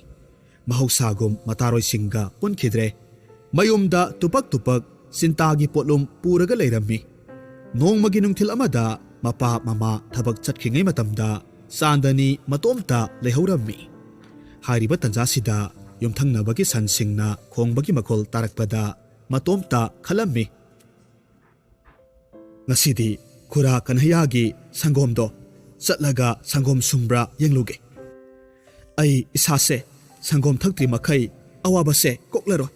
ꯃꯍꯧꯁꯥꯒꯨꯝ ꯃꯇꯥꯔꯣꯏꯁꯤꯡꯒ ꯄꯨꯟꯈꯤꯗ꯭ꯔꯦ ꯃꯌꯨꯝꯗ ꯇꯨꯄꯛ ꯇꯨꯄꯛ ꯆꯤꯟꯇꯥꯒꯤ ꯄꯣꯠꯂꯨꯝ ꯄꯨꯔꯒ ꯂꯩꯔꯝꯃꯤ ꯅꯣꯡꯃꯒꯤ ꯅꯨꯡꯊꯤꯜ ꯑꯃꯗ mapa mama thabak chatkingai matamda Sandani matomta leihaurammi. Hairiba tanjasida yumthangnabagi sansingna khongbagi makol tarakpada matomta khalammi. Ngasidi khura kanhayagi sangomdo chatlaga sangom sumbra yengluge. Ai isase sangom thakti makhai awabase koklaro.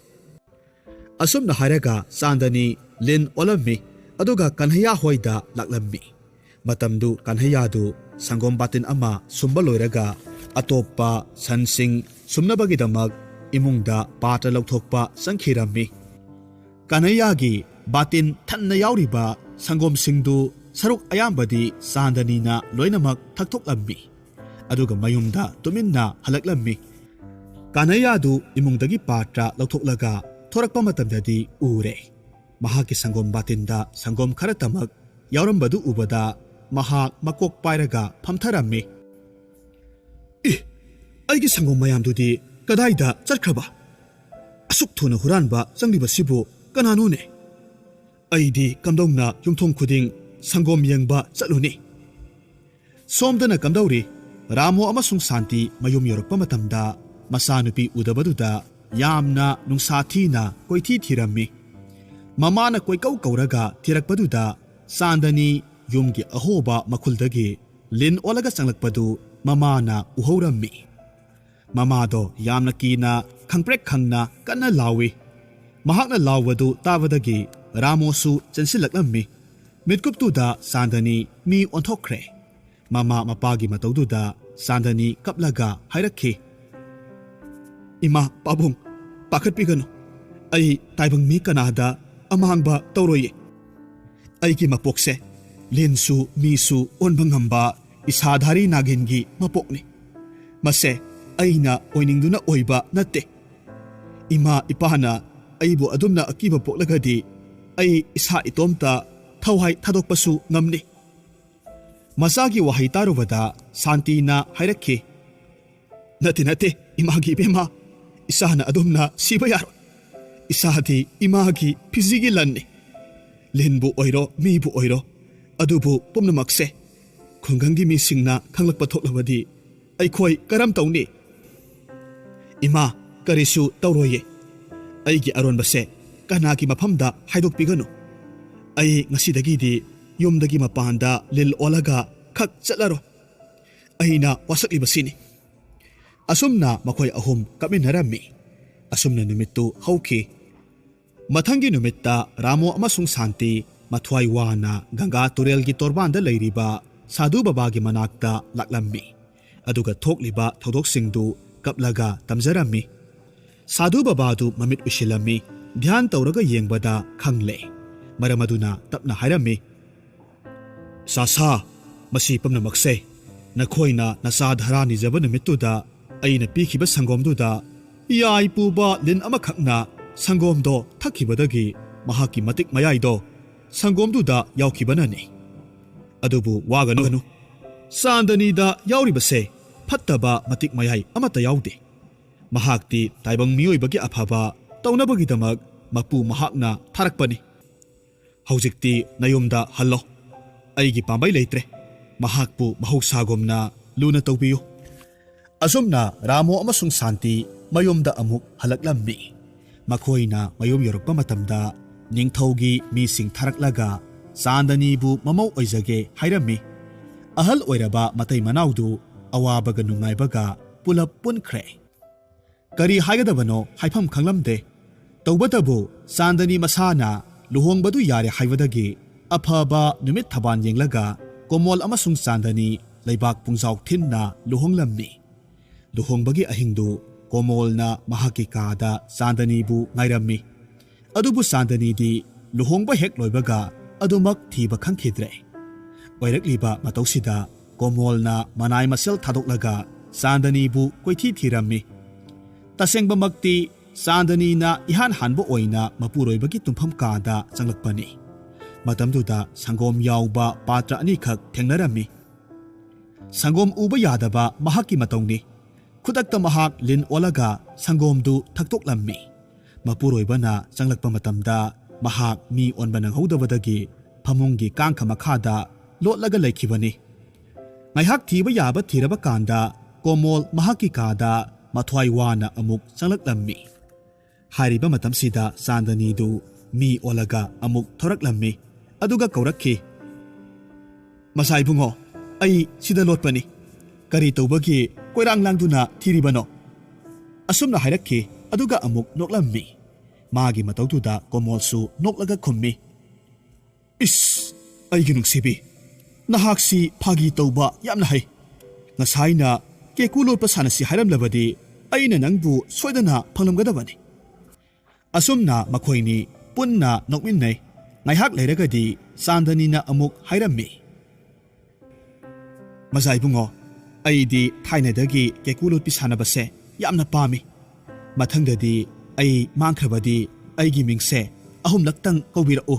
Asumna hairaga Sandani lin olammi aduga kanhaya hoida laklammi. Matamdu kanhayadu sangom batin ama sumba loiraga atopa sansing sumnabagidamag imungda patra lauthokpa sangkhirammi. Kanhayagi batin thanna yauriba sangom singdu saruk ayambadi Sandanina loinamak thakthoklammi. Aduga mayumda tuminna halaklammi. Kanhayadu imungdagi patra lauthoklaga thorakpa matamdadi ure. Mahaki sangom batinda sangom kharatamag yaurambadu ubada mahak makok pairaga phamtharammi. Aigi sangom mayamdudi kadaida chatkraba? Asuk thuna huranba changlibasibu kananune? Aidi kamdongna yumthong khuding sangom yengba chatluni. Somdana kamdauri Ramo amasung Santi mayum yorokpa matamda masanupi udabaduda yamna nungsathina koithi thirammi. Mamana koikau kauraga thirakpaduda Sandani yumgi ahoba makuldagi lin olaga changlakpadu mamana uhaurammi. Mamado yamna kina khangprek khangna kanna lawi. Mahakna lawadu tavadagi Ramosu chansilaklammi. Mitkuptuda Sandani mi onthokre. Mama mapagi mataududa Sandani kaplaga hairakhi. Ima pabung pakhatpigano. Ai taibang mi kanada amahangba tauroye. Aigi mapokse linsu misu onbangamba isadhari nagingi mapokni. Mase aina oiningduna oiba natte. Ima ipahana aibu adumna akiba poklagadi ai isa itomta thawhai thadokpasu ngamni. Masagi wahai tarubada Santina hairakhi. Nate imagi ebema isahana adumna siba yaro. Isahati imagi phizigi lanni. Linbu oiro mibu oiro adubu pumnamakse khungangi mi singna khanglakpa thoklabadi aikhoi karam tawni. Ima karisu tawroye. Aigi aronbase kanaki maphamda haidokpiganu. Ai ngasidagidi yumdagi mapanda lil olaga khak chatlaro. Aina wasaklibasini. Asumna makhoi ahum kaminharammi. Asumna numittu hauki. Mathangi numitta Ramo amasung Santi mathwai wana Ganga Turel gi torbanda leiriba Sadhu Babagi manakta laklammi. Aduga thokliba thodok-singdu kaplaga tamjarammi. Sadhu Babadu mamit ushilami dhyan tauraga yengbada khangle. Maramaduna tapna hairammi. Sasa masi pamnamakse nakhoina nasadhara nijaba numittuda aina pikhiba sangomduda yai puba lin amakhakna sangomdo thakhibadagi mahaki matik mayaido sangomduda yaukibanani. Adubu waganu Sandanida yauribase phattaba matik mayai amata yaude. Mahakti taibang miyoibagi afaba taunabagidamak mapu mahakna tharakpani. Haujikti nayumda hallo. Aigi pambai leitre. Mahakpu mahogsagomna luna tawbiyo. Asumna Ramo amasung Santi mayumda amuk halaklammi. Makhoina mayum yorokpa matamda ningthougi mising tharaklaga Sandanibu mamau oizage hairammi. Ahal oiraba matai manaudu awabaga nungaibaga pulap punkhre. Kari haigadabano haifam khanglamde. Tawbatabu Sandani masana luhongbadu yare haibadagi afaba numit thaban yenglaga komol amasung Sandani leibak pungzaw thinna luhonglammi. Luhongbagi ahingdu komolna mahaki kada Sandanibu ngairammi. Adubu Sandanidi luhongba hek loibaga adumak thiba khangkhidre. Oirakliba matausida komolna manai masel thadoklaga Sandanibu koithi thirammi. Tasengba makti Sandanina ihan hanbo oina mapuroibagi tumpham kada changlakpani. Matamduda sangom yauba patra anikhak thengnarammi. Sangom uba yadaba mahaki matongni. Khudakta mahak lin olaga sangomdu thakthoklammi. Mapuroibana changlakpa matamda mahak mi onba nanghodabadagi phamungi kangkha makhada ꯂꯣꯠꯂꯒ ꯂꯩꯈꯤꯕꯅꯤ꯫ ꯉꯥꯏꯍꯥꯛ ꯊꯤꯕ ꯌꯥꯕ ꯊꯤꯔꯕ ꯀꯥꯟꯗ ꯀꯣꯃꯣꯜ ꯃꯍꯥꯛꯀꯤ ꯀꯥꯗ ꯃꯊ꯭ꯋꯥꯏ ꯋꯥꯅ ꯑꯃꯨꯛ ꯆꯪꯂꯛꯂꯝꯃꯤ꯫ ꯍꯥꯏꯔꯤꯕ ꯃꯇꯝꯁꯤꯗ ꯆꯥꯟꯗꯅꯤꯗꯨ ꯃꯤ ꯑꯣꯜꯂꯒ ꯑꯃꯨꯛ ꯊꯣꯔꯛꯂꯝꯃꯤ ꯑꯗꯨꯒ ꯀꯧꯔꯛꯈꯤ, "ꯃꯆꯥ ꯏꯕꯨꯡꯉꯣ, ꯑꯩ ꯁꯤꯗ ꯂꯣꯠꯄꯅꯤ꯫ ꯀꯔꯤ ꯇꯧꯕꯒꯤ ꯀꯣꯏꯔꯥꯡ ꯂꯥꯡꯗꯨꯅ ꯊꯤꯔꯤꯕꯅꯣ?" ꯑꯁꯨꯝꯅ ꯍꯥꯏꯔꯛꯈꯤ ꯑꯗꯨꯒ ꯑꯃꯨꯛ ꯅꯣꯛꯂꯝꯃꯤ꯫ ꯃꯥꯒꯤ ꯃꯇꯧꯗꯨꯗ ꯀꯣꯃꯣꯜꯁꯨ ꯅꯣꯛꯂꯒ ꯈꯨꯝꯃꯤ, "ꯏꯁ, ꯑꯩꯒꯤ ꯅꯨꯡꯁꯤꯕꯤ, ꯅꯍꯥꯛꯁꯤ ꯐꯥꯒꯤ ꯇꯧꯕ ꯌꯥꯝꯅ ꯍꯩ꯫ ꯉꯁꯥꯏꯅ ꯀꯦꯀꯨ ꯂꯣꯠꯄ ꯁꯥꯟꯅꯁꯤ ꯍꯥꯏꯔꯝꯂꯕꯗꯤ ꯑꯩꯅ ꯅꯪꯕꯨ ꯁꯣꯏꯗꯅ ꯐꯪꯂꯝꯒꯗꯕꯅꯤ." ꯑꯁꯨꯝꯅ ꯃꯈꯣꯏꯅꯤ ꯄꯨꯟꯅ ꯅꯣꯛꯃꯤꯟꯅꯩ꯫ ꯉꯥꯏꯍꯥꯛ ꯂꯩꯔꯒꯗꯤ ꯆꯥꯟꯗꯅꯤꯅ ꯑꯃꯨꯛ ꯍꯥꯏꯔꯝꯃꯤ, "ꯃꯆꯥ ꯏꯕꯨꯡꯉꯣ, ꯑꯩꯗꯤ ꯊꯥꯏꯅꯗꯒꯤ ꯀꯦꯀꯨ ꯂꯣꯠꯄꯤ ꯁꯥꯟꯅꯕꯁꯦ ꯌꯥꯝꯅ ꯄꯥꯝꯃꯤ꯫ ꯃꯊꯪꯗꯗꯤ ꯑꯩ ꯃꯥꯡꯈ꯭ꯔꯕꯗꯤ ꯑꯩꯒꯤ ꯃꯤꯡꯁꯦ 3ꯂꯛꯇꯪ ꯀꯧꯕꯤꯔꯛꯎ꯫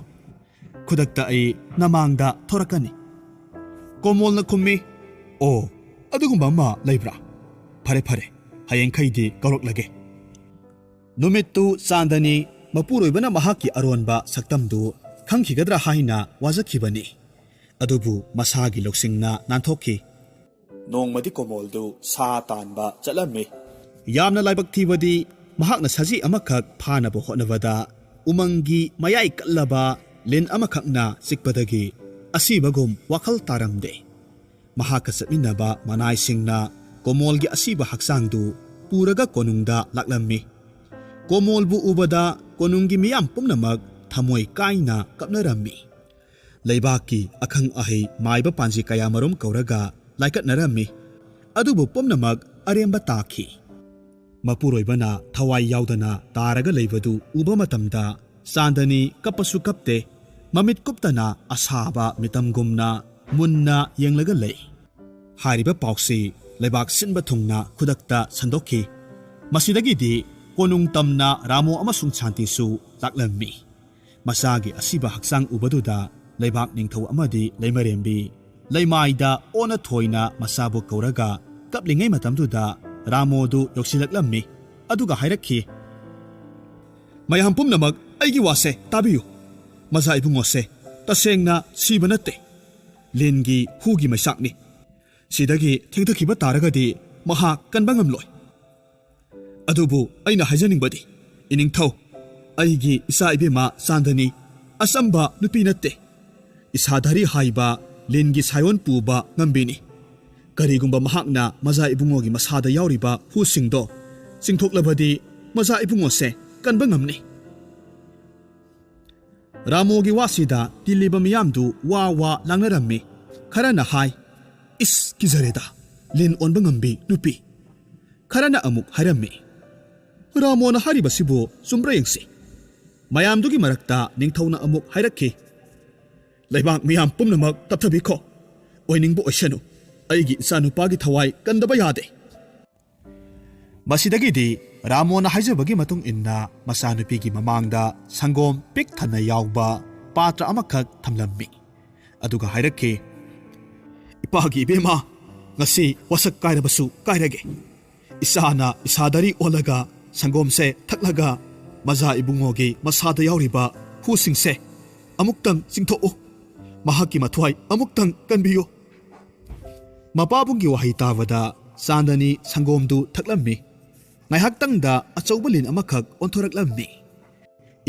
ꯈꯨꯗꯛꯇ ꯑꯩ ꯅꯃꯥꯡꯗ ꯊꯣꯔꯛꯀꯅꯤ." ꯀꯣꯃꯣꯜꯅ ꯈꯨꯝꯃꯤ, "ꯑꯣ, ꯑꯗꯨꯒꯨꯝꯕ ꯑꯃ ꯂꯩꯕ꯭ꯔꯥ? ꯐꯔꯦ ꯐꯔꯦ, ꯍꯌꯦꯡꯈꯩꯗꯤ ꯀꯧꯔꯛꯂꯒꯦ." ꯅꯨꯃꯤꯠꯇꯨ ꯆꯥꯟꯗꯅꯤ ꯃꯄꯨꯔꯣꯏꯕꯅ ꯃꯍꯥꯛꯀꯤ ꯑꯔꯣꯟꯕ ꯁꯛꯇꯝꯗꯨ ꯈꯪꯈꯤꯒꯗ꯭ꯔꯥ ꯍꯥꯏꯅ ꯋꯥꯖꯈꯤꯕꯅꯤ꯫ ꯑꯗꯨꯕꯨ ꯃꯁꯥꯒꯤ ꯂꯧꯁꯤꯡꯅ ꯅꯥꯟꯊꯣꯛꯈꯤ꯫ ꯅꯣꯡꯃꯗꯤ ꯀꯣꯃꯣꯜꯗꯨ ꯁꯥ ꯇꯥꯟꯕ ꯆꯠꯂꯝꯃꯤ꯫ ꯌꯥꯝꯅ ꯂꯥꯏꯕꯛ ꯊꯤꯕꯗꯤ ꯃꯍꯥꯛꯅ ꯁꯖꯤ ꯑꯃꯈꯛ ꯐꯥꯅꯕ ꯍꯣꯠꯅꯕꯗ ꯎꯃꯪꯒꯤ ꯃꯌꯥꯏ ꯀꯜꯂꯕ ꯂꯤꯟ ꯑꯃꯈꯛꯅ ꯆꯤꯛꯄꯗꯒꯤ ꯑꯁꯤꯕꯒꯨꯝ ꯋꯥꯈꯜ ꯇꯥꯔꯝꯗꯦ꯫ ꯃꯍꯥꯛꯀ ꯆꯠꯃꯤꯟꯅꯕ ꯃꯅꯥꯏꯁꯤꯡꯅ ꯀꯣꯃꯣꯜꯒꯤ ꯑꯁꯤꯕ ꯍꯛꯆꯥꯡꯗꯨ ꯄꯨꯔꯒ ꯀꯣꯅꯨꯡꯗ ꯂꯥꯛꯂꯝꯃꯤ꯫ ꯀꯣꯃꯣꯜꯕꯨ ꯎꯕꯗ ꯀꯣꯅꯨꯡꯒꯤ ꯃꯤꯌꯥꯝ ꯄꯨꯝꯅꯃꯛ ꯊꯃꯣꯏ ꯀꯥꯏꯅ ꯀꯞꯅꯔꯝꯃꯤ꯫ ꯂꯩꯕꯥꯛꯀꯤ ꯑꯈꯪ ꯑꯍꯩ ꯃꯥꯏꯕ ꯄꯥꯟꯖꯤ ꯀꯌꯥꯃꯔꯨꯝ ꯀꯧꯔꯒ ꯂꯥꯏꯀꯠꯅꯔꯝꯃꯤ꯫ ꯑꯗꯨꯕꯨ ꯄꯨꯝꯅꯃꯛ ꯑꯔꯦꯝꯕ ꯇꯥꯈꯤ꯫ ꯃꯄꯨꯔꯣꯏꯕꯅ ꯊꯋꯥꯏ ꯌꯥꯎꯗꯅ ꯇꯥꯔꯒ ꯂꯩꯕꯗꯨ ꯎꯕ ꯃꯇꯝꯗ ꯆꯥꯟꯗꯅꯤ ꯀꯞꯄꯁꯨ ꯀꯞꯇꯦ, ꯃꯃꯤꯠ ꯀꯨꯞꯇꯅ ꯑꯁꯥꯕ ꯃꯤꯇꯝꯒꯨꯝꯅ ꯃꯨꯟꯅ ꯌꯦꯡꯂꯒ ꯂꯩ꯫ ꯍꯥꯏꯔꯤꯕ ꯄꯥꯎꯁꯤ ꯂꯩꯕꯥꯛ ꯁꯤꯟꯕ ꯊꯨꯡꯅ ꯈꯨꯗꯛꯇ ꯁꯟꯗꯣꯛꯈꯤ꯫ ꯃꯁꯤꯗꯒꯤꯗꯤ ꯀꯣꯅꯨꯡ ꯇꯝꯅ ꯔꯥꯃꯣ ꯑꯃꯁꯨꯡ ꯁꯥꯟꯇꯤꯁꯨ ꯂꯥꯛꯂꯝꯃꯤ꯫ ꯃꯆꯥꯒꯤ ꯑꯁꯤꯕ ꯍꯛꯆꯥꯡ ꯎꯕꯗꯨꯗ ꯂꯩꯕꯥꯛ ꯅꯤꯡꯊꯧ ꯑꯃꯗꯤ ꯂꯩꯃꯔꯦꯝꯕꯤ ꯂꯩꯃꯥꯏꯗ ꯑꯣꯟꯅ ꯊꯣꯏꯅ ꯃꯆꯥꯕꯨ ꯀꯧꯔꯒ ꯀꯞꯂꯤꯉꯩ ꯃꯇꯝꯗꯨꯗ ꯔꯥꯃꯣꯗꯨ ꯌꯧꯁꯤꯜꯂꯛꯂꯝꯃꯤ ꯑꯗꯨꯒ ꯍꯥꯏꯔꯛꯈꯤ, "ꯃꯌꯥꯝ ꯄꯨꯝꯅꯃꯛ ꯑꯩꯒꯤ ꯋꯥꯁꯦ ꯇꯥꯕꯤꯌꯨ꯫ ꯃꯆꯥ ꯏꯕꯨꯡꯉꯣꯁꯦ ꯇꯁꯦꯡꯅ ꯁꯤꯕ ꯅꯠꯇꯦ, ꯂꯤꯟꯒꯤ ꯍꯨꯒꯤ ꯃꯩꯁꯥꯛꯅꯤ꯫ ꯁꯤꯗꯒꯤ ꯊꯦꯡꯊꯈꯤꯕ ꯇꯥꯔꯒꯗꯤ ꯃꯍꯥꯛ ꯀꯟꯕ ꯉꯝꯂꯣꯏ꯫ ꯑꯗꯨꯕꯨ ꯑꯩꯅ ꯍꯥꯏꯖꯅꯤꯡꯕꯗꯤ, ꯏꯅꯤꯡꯊꯧ, ꯑꯩꯒꯤ ꯏꯆꯥ ꯏꯕꯦꯝꯃ ꯆꯥꯟꯗꯅꯤ ꯑꯆꯝꯕ ꯅꯨꯄꯤ ꯅꯠꯇꯦ, ꯏꯁꯥꯙꯔꯤ ꯍꯥꯏꯕ ꯂꯤꯟꯒꯤ ꯁꯥꯏꯑꯣꯟ ꯄꯨꯕ ꯉꯝꯕꯤꯅꯤ꯫ ꯀꯔꯤꯒꯨꯝꯕ ꯃꯍꯥꯛꯅ ꯃꯆꯥ ꯏꯕꯨꯡꯉꯣꯒꯤ ꯃꯁꯥꯗ ꯌꯥꯎꯔꯤꯕ ꯍꯨꯁꯤꯡꯗꯣ ꯆꯤꯡꯊꯣꯛꯂꯕꯗꯤ ꯃꯆꯥ ꯏꯕꯨꯡꯉꯣꯁꯦ ꯀꯟꯕ ꯉꯝꯅꯤ." ꯔꯥꯃꯣꯒꯤ ꯋꯥꯁꯤꯗ ꯇꯤꯜꯂꯤꯕ ꯃꯤꯌꯥꯝꯗꯨ ꯋꯥ ꯋꯥ ꯂꯥꯡꯅꯔꯝꯃꯤ꯫ ꯈꯔꯅ ꯍꯥꯏ, "ꯏꯁ, ꯀꯤꯖꯔꯦꯗ, ꯂꯤꯟ ꯑꯣꯟꯕ ꯉꯝꯕꯤ ꯅꯨꯄꯤ." ꯈꯔꯅ ꯑꯃꯨꯛ ꯍꯥꯏꯔꯝꯃꯤ, "ꯔꯥꯃꯣꯅ ꯍꯥꯏꯔꯤꯕꯁꯤꯕꯨ ꯆꯨꯝꯕ꯭ꯔꯥ ꯌꯦꯡꯁꯤ." ꯃꯌꯥꯝꯗꯨꯒꯤ ꯃꯔꯛꯇ ꯅꯤꯡꯊꯧꯅ ꯑꯃꯨꯛ ꯍꯥꯏꯔꯛꯈꯤ, "ꯂꯩꯕꯥꯛ ꯃꯤꯌꯥꯝ ꯄꯨꯝꯅꯃꯛ ꯇꯞꯊꯕꯤꯈꯣ꯫ ꯑꯣꯏꯅꯤꯡꯕ ꯑꯣꯏꯁꯅꯨ, ꯑꯩꯒꯤ ꯏꯆꯥꯅꯨꯄꯥꯒꯤ ꯊꯋꯥꯏ ꯀꯟꯗꯕ ꯌꯥꯗꯦ." ꯃꯁꯤꯗꯒꯤꯗꯤ ꯔꯥꯃꯣꯅ ꯍꯥꯏꯖꯕꯒꯤ ꯃꯇꯨꯡ ꯏꯟꯅ ꯃꯆꯥꯅꯨꯄꯤꯒꯤ ꯃꯃꯥꯡꯗ ꯁꯪꯒꯣꯝ ꯄꯤꯛ ꯊꯟꯅ ꯌꯥꯎꯕ ꯄꯥꯇ꯭ꯔ ꯑꯃꯈꯛ ꯊꯝꯂꯝꯃꯤ ꯑꯗꯨꯒ ꯍꯥꯏꯔꯛꯈꯤ, "ꯏꯄꯥꯒꯤ ꯏꯕꯦꯝꯃ, ꯉꯁꯤ ꯋꯥꯁꯛ ꯀꯥꯏꯔꯕꯁꯨ ꯀꯥꯏꯔꯒꯦ꯫ ꯏꯆꯥꯅ ꯏꯁꯥꯙꯔꯤ ꯑꯣꯜꯂꯒ ꯁꯪꯒꯣꯝꯁꯦ ꯊꯛꯂꯒ ꯃꯆꯥ ꯏꯕꯨꯡꯉꯣꯒꯤ ꯃꯁꯥꯗ ꯌꯥꯎꯔꯤꯕ ꯍꯨꯁꯤꯡꯁꯦ ꯑꯃꯨꯛꯇꯪ ꯆꯤꯡꯊꯣꯛꯎ꯫ ꯃꯍꯥꯛꯀꯤ ꯃꯊ꯭ꯋꯥꯏ ꯑꯃꯨꯛꯇꯪ ꯀꯟꯕꯤꯌꯨ." ꯃꯄꯥꯕꯨꯡꯒꯤ ꯋꯥꯍꯩ ꯇꯥꯕꯗ ꯆꯥꯟꯗꯅꯤ ꯁꯪꯒꯣꯝꯗꯨ ꯊꯛꯂꯝꯃꯤ꯫ ꯉꯥꯏꯍꯥꯛꯇꯪꯗ ꯑꯆꯧꯕ ꯂꯤꯟ ꯑꯃꯈꯛ ꯑꯣꯟꯊꯣꯔꯛꯂꯝꯃꯤ꯫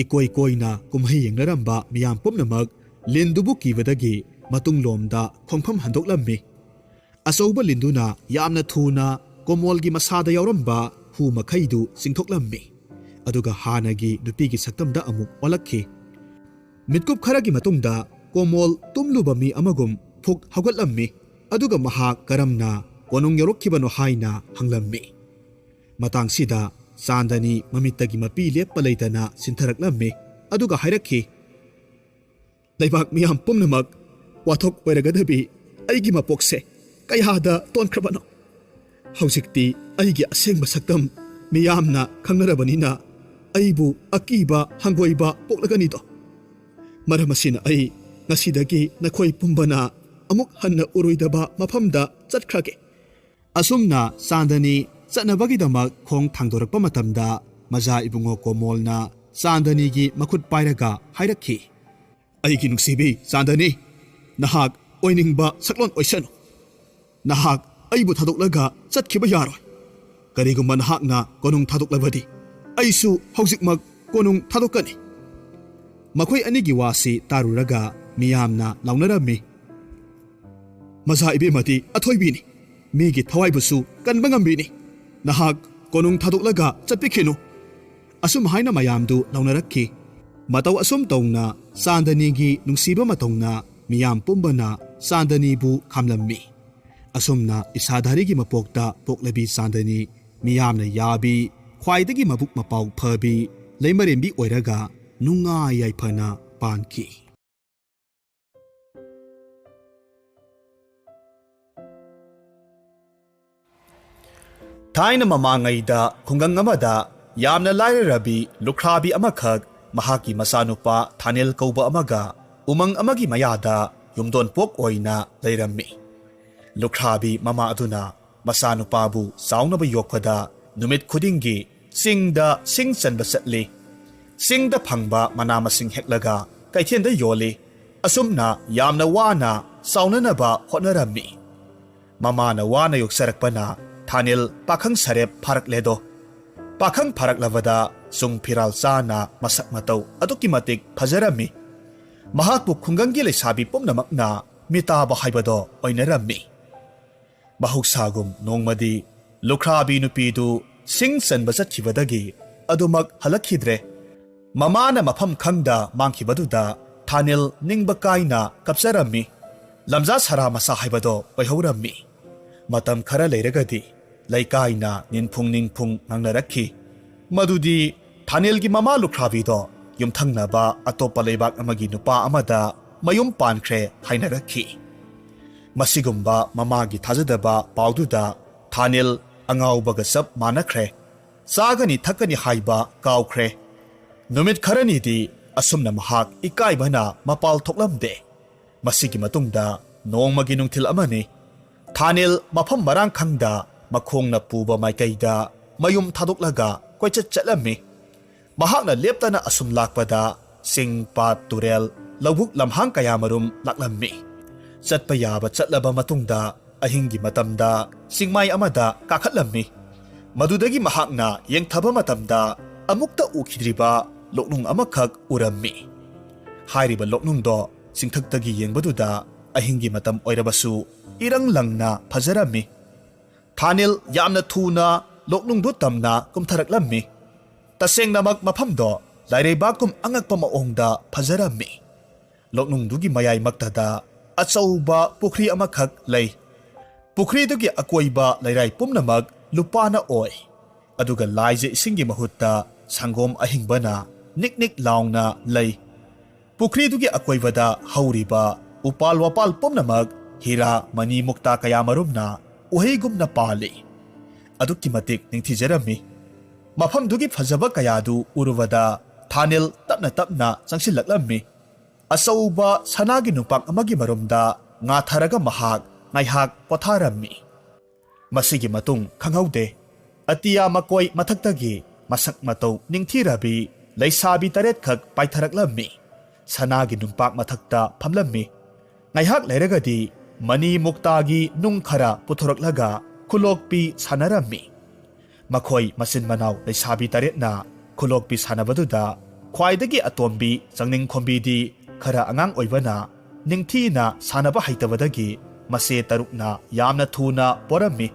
ꯏꯀꯣꯏ ꯀꯣꯏꯅ ꯀꯨꯝꯍꯩ ꯌꯦꯡꯅꯔꯝꯕ ꯃꯤꯌꯥꯝ ꯄꯨꯝꯅꯃꯛ ꯂꯤꯟꯗꯨꯕꯨ ꯀꯤꯕꯗꯒꯤ ꯃꯇꯨꯡꯂꯣꯝꯗ ꯈꯣꯡꯐꯝ ꯍꯟꯗꯣꯛꯂꯝꯃꯤ꯫ ꯑꯆꯧꯕ ꯂꯤꯟꯗꯨꯅ ꯌꯥꯝꯅ ꯊꯨꯅ ꯀꯣꯃꯣꯜꯒꯤ ꯃꯁꯥꯗ ꯌꯥꯎꯔꯝꯕ ꯍꯨ ꯃꯈꯩꯗꯨ ꯆꯤꯡꯊꯣꯛꯂꯝꯃꯤ ꯑꯗꯨꯒ ꯍꯥꯟꯅꯒꯤ ꯅꯨꯄꯤꯒꯤ ꯁꯛꯇꯝꯗ ꯑꯃꯨꯛ ꯑꯣꯜꯂꯛꯈꯤ꯫ ꯃꯤꯠꯀꯨꯞ ꯈꯔꯒꯤ ꯃꯇꯨꯡꯗ ꯀꯣꯃꯣꯜ ꯇꯨꯝꯂꯨꯕ ꯃꯤ ꯑꯃꯒꯨꯝ ꯐꯨꯛ ꯍꯧꯒꯠꯂꯝꯃꯤ ꯑꯗꯨꯒ ꯃꯍꯥꯛ ꯀꯔꯝꯅ ꯀꯣꯅꯨꯡ ꯌꯧꯔꯛꯈꯤꯕꯅꯣ ꯍꯥꯏꯅ ꯍꯪꯂꯝꯃꯤ꯫ ꯃꯇꯥꯡꯁꯤꯗ ꯆꯥꯟꯗꯅꯤ ꯃꯃꯤꯠꯇꯒꯤ ꯃꯄꯤ ꯂꯦꯞꯄ ꯂꯩꯇꯅ ꯆꯤꯟꯊꯔꯛꯂꯝꯃꯤ ꯑꯗꯨꯒ ꯍꯥꯏꯔꯛꯈꯤ, "ꯂꯩꯕꯥꯛ ꯃꯤꯌꯥꯝ ꯄꯨꯝꯅꯃꯛ ꯋꯥꯊꯣꯛ ꯑꯣꯏꯔꯒꯗꯕꯤ ꯑꯩꯒꯤ ꯃꯄꯣꯛꯁꯦ ꯀꯌꯥꯗ ꯇꯣꯟꯈ꯭ꯔꯕꯅꯣ? ꯍꯧꯖꯤꯛꯇꯤ ꯑꯩꯒꯤ ꯑꯁꯦꯡꯕ ꯁꯛꯇꯝ ꯃꯤꯌꯥꯝꯅ ꯈꯪꯅꯔꯕꯅꯤꯅ ꯑꯩꯕꯨ ꯑꯀꯤꯕ ꯍꯪꯒꯣꯏꯕ ꯄꯣꯛꯂꯒꯅꯤꯗꯣ꯫ ꯃꯔꯝ ꯑꯁꯤꯅ ꯑꯩ ꯉꯁꯤꯗꯒꯤ ꯅꯈꯣꯏ ꯄꯨꯝꯕꯅ ꯑꯃꯨꯛ ꯍꯟꯅ ꯎꯔꯣꯏꯗꯕ ꯃꯐꯝꯗ ꯆꯠꯈ꯭ꯔꯒꯦ." ꯑꯁꯨꯝꯅ ꯆꯥꯟꯗꯅꯤ ꯆꯠꯅꯕꯒꯤꯗꯃꯛ ꯈꯣꯡ ꯊꯥꯡꯗꯣꯔꯛꯄ ꯃꯇꯝꯗ ꯃꯆꯥ ꯏꯕꯨꯡꯉꯣ ꯀꯣꯃꯣꯜꯅ ꯆꯥꯟꯗꯅꯤꯒꯤ ꯃꯈꯨꯠ ꯄꯥꯏꯔꯒ ꯍꯥꯏꯔꯛꯈꯤ, "ꯑꯩꯒꯤ ꯅꯨꯡꯁꯤꯕꯤ ꯆꯥꯟꯗꯅꯤ, ꯅꯍꯥꯛ ꯑꯣꯏꯅꯤꯡꯕ ꯁꯛꯂꯣꯟ ꯑꯣꯏꯁꯅꯨ ꯅꯍꯥꯛ ꯑꯩꯕꯨ ꯊꯥꯗꯣꯛꯂꯒ ꯆꯠꯈꯤꯕ ꯌꯥꯔꯣꯏ ꯀꯔꯤꯒꯨꯝꯕ ꯅꯍꯥꯛꯅ ꯀꯣꯅꯨꯡ ꯊꯥꯗꯣꯛꯂꯕꯗꯤ ꯑꯩꯁꯨ ꯍꯧꯖꯤꯛꯃꯛ ꯀꯣꯅꯨꯡ ꯊꯥꯗꯣꯛꯀꯅꯤ ꯃꯈꯣꯏ ꯑꯅꯤꯒꯤ ꯋꯥꯁꯤ ꯇꯥꯔꯨꯔꯒ ꯃꯤꯌꯥꯝꯅ ꯂꯥꯎꯅꯔꯝꯃꯤ ꯃꯖꯥ ꯏꯕꯦꯝꯃꯗꯤ ꯑꯊꯣꯏꯕꯤꯅꯤ ꯃꯤꯒꯤ ꯊꯋꯥꯏꯕꯨꯁꯨ ꯀꯟꯕ ꯉꯝꯕꯤꯅꯤ ꯅꯍꯥꯛ ꯀꯣꯅꯨꯡ ꯊꯥꯗꯣꯛꯂꯒ ꯆꯠꯄꯤꯈꯤꯅꯨ ꯑꯁꯨꯝ ꯍꯥꯏꯅ ꯃꯌꯥꯝꯗꯨ ꯂꯥꯎꯅꯔꯛꯈꯤ ꯃꯇꯧ ꯑꯁꯨꯝ ꯇꯧꯅ ꯆꯥꯟꯗꯅꯤꯒꯤ ꯅꯨꯡꯁꯤꯕ ꯃꯇꯧꯅ ꯃꯤꯌꯥꯝ ꯄꯨꯝꯕꯅ ꯆꯥꯟꯗꯅꯤꯕꯨ ꯈꯥꯝꯂꯝꯃꯤ ꯑꯁꯨꯝꯅ ꯏꯁꯥꯙꯥꯔꯤꯒꯤ ꯃꯄꯣꯛꯇ ꯄꯣꯛꯂꯕꯤ ꯆꯥꯟꯗꯅꯤ ꯃꯤꯌꯥꯝꯅ ꯌꯥꯕꯤ ꯈ꯭ꯋꯥꯏꯗꯒꯤ ꯃꯕꯨꯛ ꯃꯄꯥꯎ ꯐꯕꯤ ꯂꯩꯃꯔꯦꯝꯕꯤ ꯑꯣꯏꯔꯒ ꯅꯨꯡꯉꯥꯏ ꯌꯥꯏꯐꯅ ꯄꯥꯟꯈꯤ ꯊꯥꯏꯅ ꯃꯃꯥꯡꯉꯩꯗ ꯈꯨꯡꯒꯪ ꯑꯃꯗ ꯌꯥꯝꯅ ꯂꯥꯏꯔꯔꯕꯤ ꯂꯨꯈ꯭ꯔꯥꯕꯤ ꯑꯃꯈꯛ ꯃꯍꯥꯛꯀꯤ ꯃꯆꯥꯅꯨꯄꯥ ꯊꯥꯅꯦꯜ ꯀꯧꯕ ꯑꯃꯒ ꯎꯃꯪ ꯑꯃꯒꯤ ꯃꯌꯥꯗ ꯌꯨꯝꯗꯣꯟꯄꯣꯛ ꯑꯣꯏꯅ ꯂꯩꯔꯝꯃꯤ ꯂꯨꯈ꯭ꯔꯥꯕꯤ ꯃꯃꯥ ꯑꯗꯨꯅ ꯃꯆꯥꯅꯨꯄꯥꯕꯨ ꯆꯥꯎꯅꯕ ꯌꯣꯛꯄꯗ ꯅꯨꯃꯤꯠ ꯈꯨꯗꯤꯡꯒꯤ ꯆꯤꯡꯗ ꯁꯤꯡ ꯆꯟꯕ ꯆꯠꯂꯤ ꯆꯤꯡꯗ ꯐꯪꯕ ꯃꯅꯥ ꯃꯁꯤꯡ ꯍꯦꯛꯂꯒ ꯀꯩꯊꯦꯜꯗ ꯌꯣꯜꯂꯤ ꯑꯁꯨꯝꯅ ꯌꯥꯝꯅ ꯋꯥꯅ ꯆꯥꯎꯅꯅꯕ ꯍꯣꯠꯅꯔꯝꯃꯤ ꯃꯃꯥꯅ ꯋꯥꯅ ꯌꯣꯛꯆꯔꯛꯄꯅ ꯊꯥꯅꯦꯜ ꯄꯥꯈꯪ ꯁꯔꯦꯞ ꯐꯥꯔꯛꯂꯦꯗꯣ ꯄꯥꯈꯪ ꯐꯥꯔꯛꯂꯕꯗ ꯆꯨꯡ ꯐꯤꯔꯥꯜ ꯆꯥꯅ ꯃꯁꯛ ꯃꯇꯧ ꯑꯗꯨꯛꯀꯤ ꯃꯇꯤꯛ ꯐꯖꯔꯝꯃꯤ ꯃꯍꯥꯛꯄꯨ ꯈꯨꯡꯒꯪꯒꯤ ꯂꯩꯁꯥꯕꯤ ꯄꯨꯝꯅꯃꯛꯅ ꯃꯤꯇꯥꯕ ꯍꯥꯏꯕꯗꯣ ꯑꯣꯏꯅꯔꯝꯃꯤ ꯃꯍꯧꯁꯥꯒꯨꯝ ꯅꯣꯡꯃꯗꯤ ꯂꯨꯈ꯭ꯔꯥꯕꯤ ꯅꯨꯄꯤꯗꯨ ꯁꯤꯡ ꯆꯟꯕ ꯆꯠꯈꯤꯕꯗꯒꯤ ꯑꯗꯨꯃꯛ ꯍꯜꯂꯛꯈꯤꯗ꯭ꯔꯦ ꯃꯃꯥꯅ ꯃꯐꯝ ꯈꯪꯗ ꯃꯥꯡꯈꯤꯕꯗꯨꯗ ꯊꯥꯅꯦꯜ ꯅꯤꯡꯕ ꯀꯥꯏꯅ ꯀꯞꯆꯔꯝꯃꯤ ꯂꯝꯖꯥ ꯁꯔꯥ ꯃꯆꯥ ꯍꯥꯏꯕꯗꯣ ꯑꯣꯏꯍꯧꯔꯝꯃꯤ ꯃꯇꯝ ꯈꯔ ꯂꯩꯔꯒꯗꯤ ꯂꯩꯀꯥꯏꯅ ꯅꯤꯡꯐꯨꯡ ꯉꯥꯡꯅꯔꯛꯈꯤ ꯃꯗꯨꯗꯤ ꯊꯥꯅꯦꯜꯒꯤ ꯃꯃꯥ ꯂꯨꯈ꯭ꯔꯥꯕꯤꯗꯣ ꯌꯨꯝꯊꯪꯅꯕ ꯑꯇꯣꯞꯄ ꯂꯩꯕꯥꯛ ꯑꯃꯒꯤ ꯅꯨꯄꯥ ꯑꯃꯗ ꯃꯌꯨꯝ ꯄꯥꯟꯈ꯭ꯔꯦ ꯍꯥꯏꯅꯔꯛꯈꯤ ꯃꯁꯤꯒꯨꯝꯕ ꯃꯃꯥꯒꯤ ꯊꯥꯖꯗꯕ ꯄꯥꯎꯗꯨꯗ ꯊꯥꯅꯦꯜ ꯑꯉꯥꯎꯕꯒ ꯆꯞ ꯃꯥꯟꯅꯈ꯭ꯔꯦ ꯆꯥꯒꯅꯤ ꯊꯛꯀꯅꯤ ꯍꯥꯏꯕ ꯀꯥꯎꯈ꯭ꯔꯦ ꯅꯨꯃꯤꯠ ꯈꯔꯅꯤꯗꯤ ꯑꯁꯨꯝꯅ ꯃꯍꯥꯛ ꯏꯀꯥꯏꯕꯅ ꯃꯄꯥꯜ ꯊꯣꯛꯂꯝꯗꯦ ꯃꯁꯤꯒꯤ ꯃꯇꯨꯡꯗ ꯅꯣꯡꯃꯒꯤ ꯅꯨꯡꯊꯤꯜ ꯑꯃꯅꯤ ꯊꯥꯅꯦꯜ ꯃꯐꯝ ꯃꯔꯥꯡ ꯈꯪꯗ ꯃꯈꯣꯡꯅ ꯄꯨꯕ ꯃꯥꯏꯀꯩꯗ ꯃꯌꯨꯝ ꯊꯥꯗꯣꯛꯂꯒ ꯀꯣꯏꯆꯠ ꯆꯠꯂꯝꯃꯤ ꯃꯍꯥꯛꯅ ꯂꯦꯞꯇꯅ ꯑꯁꯨꯝ ꯂꯥꯛꯄꯗ ꯆꯤꯡ ꯄꯥꯠ ꯇꯨꯔꯦꯜ ꯂꯧꯕꯨꯛ ꯂꯝꯍꯥꯡ ꯀꯌꯥꯃꯔꯨꯝ ꯂꯥꯛꯂꯝꯃꯤ ꯆꯠꯄ ꯌꯥꯕ ꯆꯠꯂꯕ ꯃꯇꯨꯡꯗ ꯑꯍꯤꯡꯒꯤ ꯃꯇꯝꯗ ꯆꯤꯡꯃꯥꯏ ꯑꯃꯗ ꯀꯥꯈꯠꯂꯝꯃꯤ ꯃꯗꯨꯗꯒꯤ ꯃꯍꯥꯛꯅ ꯌꯦꯡꯊꯕ ꯃꯇꯝꯗ ꯑꯃꯨꯛꯇ ꯎꯈꯤꯗ꯭ꯔꯤꯕ ꯂꯣꯛꯅꯨꯡ ꯑꯃꯈꯛ ꯎꯔꯝꯃꯤ ꯍꯥꯏꯔꯤꯕ ꯂꯣꯛꯅꯨꯡꯗꯣ ꯆꯤꯡꯊꯛꯇꯒꯤ ꯌꯦꯡꯕꯗꯨꯗ ꯑꯍꯤꯡꯒꯤ ꯃꯇꯝ ꯑꯣꯏꯔꯕꯁꯨ ꯏꯔꯪ ꯂꯪꯅ ꯐꯖꯔꯝꯃꯤ ꯊꯥꯅꯦꯜ ꯌꯥꯝꯅ ꯊꯨꯅ ꯂꯣꯛꯅꯨꯡꯗꯨ ꯇꯝꯅ ꯀꯨꯝꯊꯔꯛꯂꯝꯃꯤ ꯇꯁꯦꯡꯅꯃꯛ ꯃꯐꯝꯗꯣ ꯂꯥꯏꯔꯩꯕꯥꯛꯀꯨꯝ ꯑꯉꯛꯄ ꯃꯑꯣꯡꯗ ꯐꯖꯔꯝꯃꯤ ꯂꯣꯛꯅꯨꯡꯗꯨꯒꯤ ꯃꯌꯥꯏꯃꯛꯇꯗ ꯑꯆꯧꯕ ꯄꯨꯈ꯭ꯔꯤ ꯑꯃꯈꯛ ꯂꯩ ꯄꯨꯈ꯭ꯔꯤꯗꯨꯒꯤ ꯑꯀꯣꯏꯕ ꯂꯩꯔꯥꯏ ꯄꯨꯝꯅꯃꯛ ꯂꯨꯄꯥꯅ ꯑꯣꯏ ꯑꯗꯨꯒ ꯂꯥꯏꯖ ꯏꯁꯤꯡꯒꯤ ꯃꯍꯨꯠꯇ ꯁꯪꯒꯣꯝ ꯑꯍꯤꯡꯕꯅ ꯅꯤꯛ ꯅꯤꯛ ꯂꯥꯎꯅ ꯂꯩ ꯄꯨꯈ꯭ꯔꯤꯗꯨꯒꯤ ꯑꯀꯣꯏꯕꯗ ꯍꯧꯔꯤꯕ ꯎꯄꯥꯜ ꯋꯥꯄꯥꯜ ꯄꯨꯝꯅꯃꯛ ꯍꯤꯔꯥ ꯃꯅꯤ ꯃꯨꯛꯇꯥ ꯀꯌꯥꯃꯔꯨꯝꯅ ꯎꯍꯩꯒꯨꯝꯅ ꯄꯥꯜꯂꯤ ꯑꯗꯨꯛꯀꯤ ꯃꯇꯤꯛ ꯅꯤꯡꯊꯤꯖꯔꯝꯃꯤ ꯃꯐꯝꯗꯨꯒꯤ ꯐꯖꯕ ꯀꯌꯥꯗꯨ ꯎꯔꯨꯕꯗ ꯊꯥꯅꯦꯜ ꯇꯞꯅ ꯇꯞꯅ ꯆꯪꯁꯤꯜꯂꯛꯂꯝꯃꯤ ꯑꯆꯧꯕ ꯁꯅꯥꯒꯤ ꯅꯨꯡꯄꯥꯛ ꯑꯃꯒꯤ ꯃꯔꯨꯝꯗ ꯉꯥꯊꯔꯒ ꯃꯍꯥꯛ ꯉꯥꯏꯍꯥꯛ ꯄꯣꯊꯥꯔꯝꯃꯤ ꯃꯁꯤꯒꯤ ꯃꯇꯨꯡ ꯈꯪꯍꯧꯗꯦ ꯑꯇꯤꯌꯥ ꯃꯀꯣꯏ ꯃꯊꯛꯇꯒꯤ ꯃꯁꯛ ꯃꯇꯧ ꯅꯤꯡꯊꯤꯔꯕꯤ ꯂꯩꯁꯥꯕꯤ 8ꯈꯛ ꯄꯥꯏꯊꯔꯛꯂꯝꯃꯤ ꯁꯅꯥꯒꯤ ꯅꯨꯡꯄꯥꯛ ꯃꯊꯛꯇ ꯐꯝꯂꯝꯃꯤ ꯉꯥꯏꯍꯥꯛ ꯂꯩꯔꯒꯗꯤ ꯃꯅꯤ ꯃꯨꯛꯇꯥꯒꯤ ꯅꯨꯡ ꯈꯔ ꯄꯨꯊꯣꯔꯛꯂꯒ ꯈꯨꯂꯣꯛꯄꯤ ꯁꯥꯟꯅꯔꯝꯃꯤ ꯃꯈꯣꯏ ꯃꯆꯤꯟ ꯃꯅꯥꯎ ꯂꯩꯁꯥꯕꯤ 8ꯅ ꯈꯨꯂꯣꯛꯄꯤ ꯁꯥꯟꯅꯕꯗꯨꯗ ꯈ꯭ꯋꯥꯏꯗꯒꯤ ꯑꯇꯣꯝꯕꯤ ꯆꯪꯅꯤꯡꯈꯣꯝꯕꯤꯗꯤ ꯈꯔ ꯑꯉꯥꯡ ꯑꯣꯏꯕꯅ ꯅꯤꯡꯊꯤꯅ ꯁꯥꯟꯅꯕ ꯍꯩꯇꯕꯗꯒꯤ ꯃꯆꯦ 8ꯅ ꯌꯥꯝꯅ ꯊꯨꯅ ꯄꯣꯔꯝꯃꯤ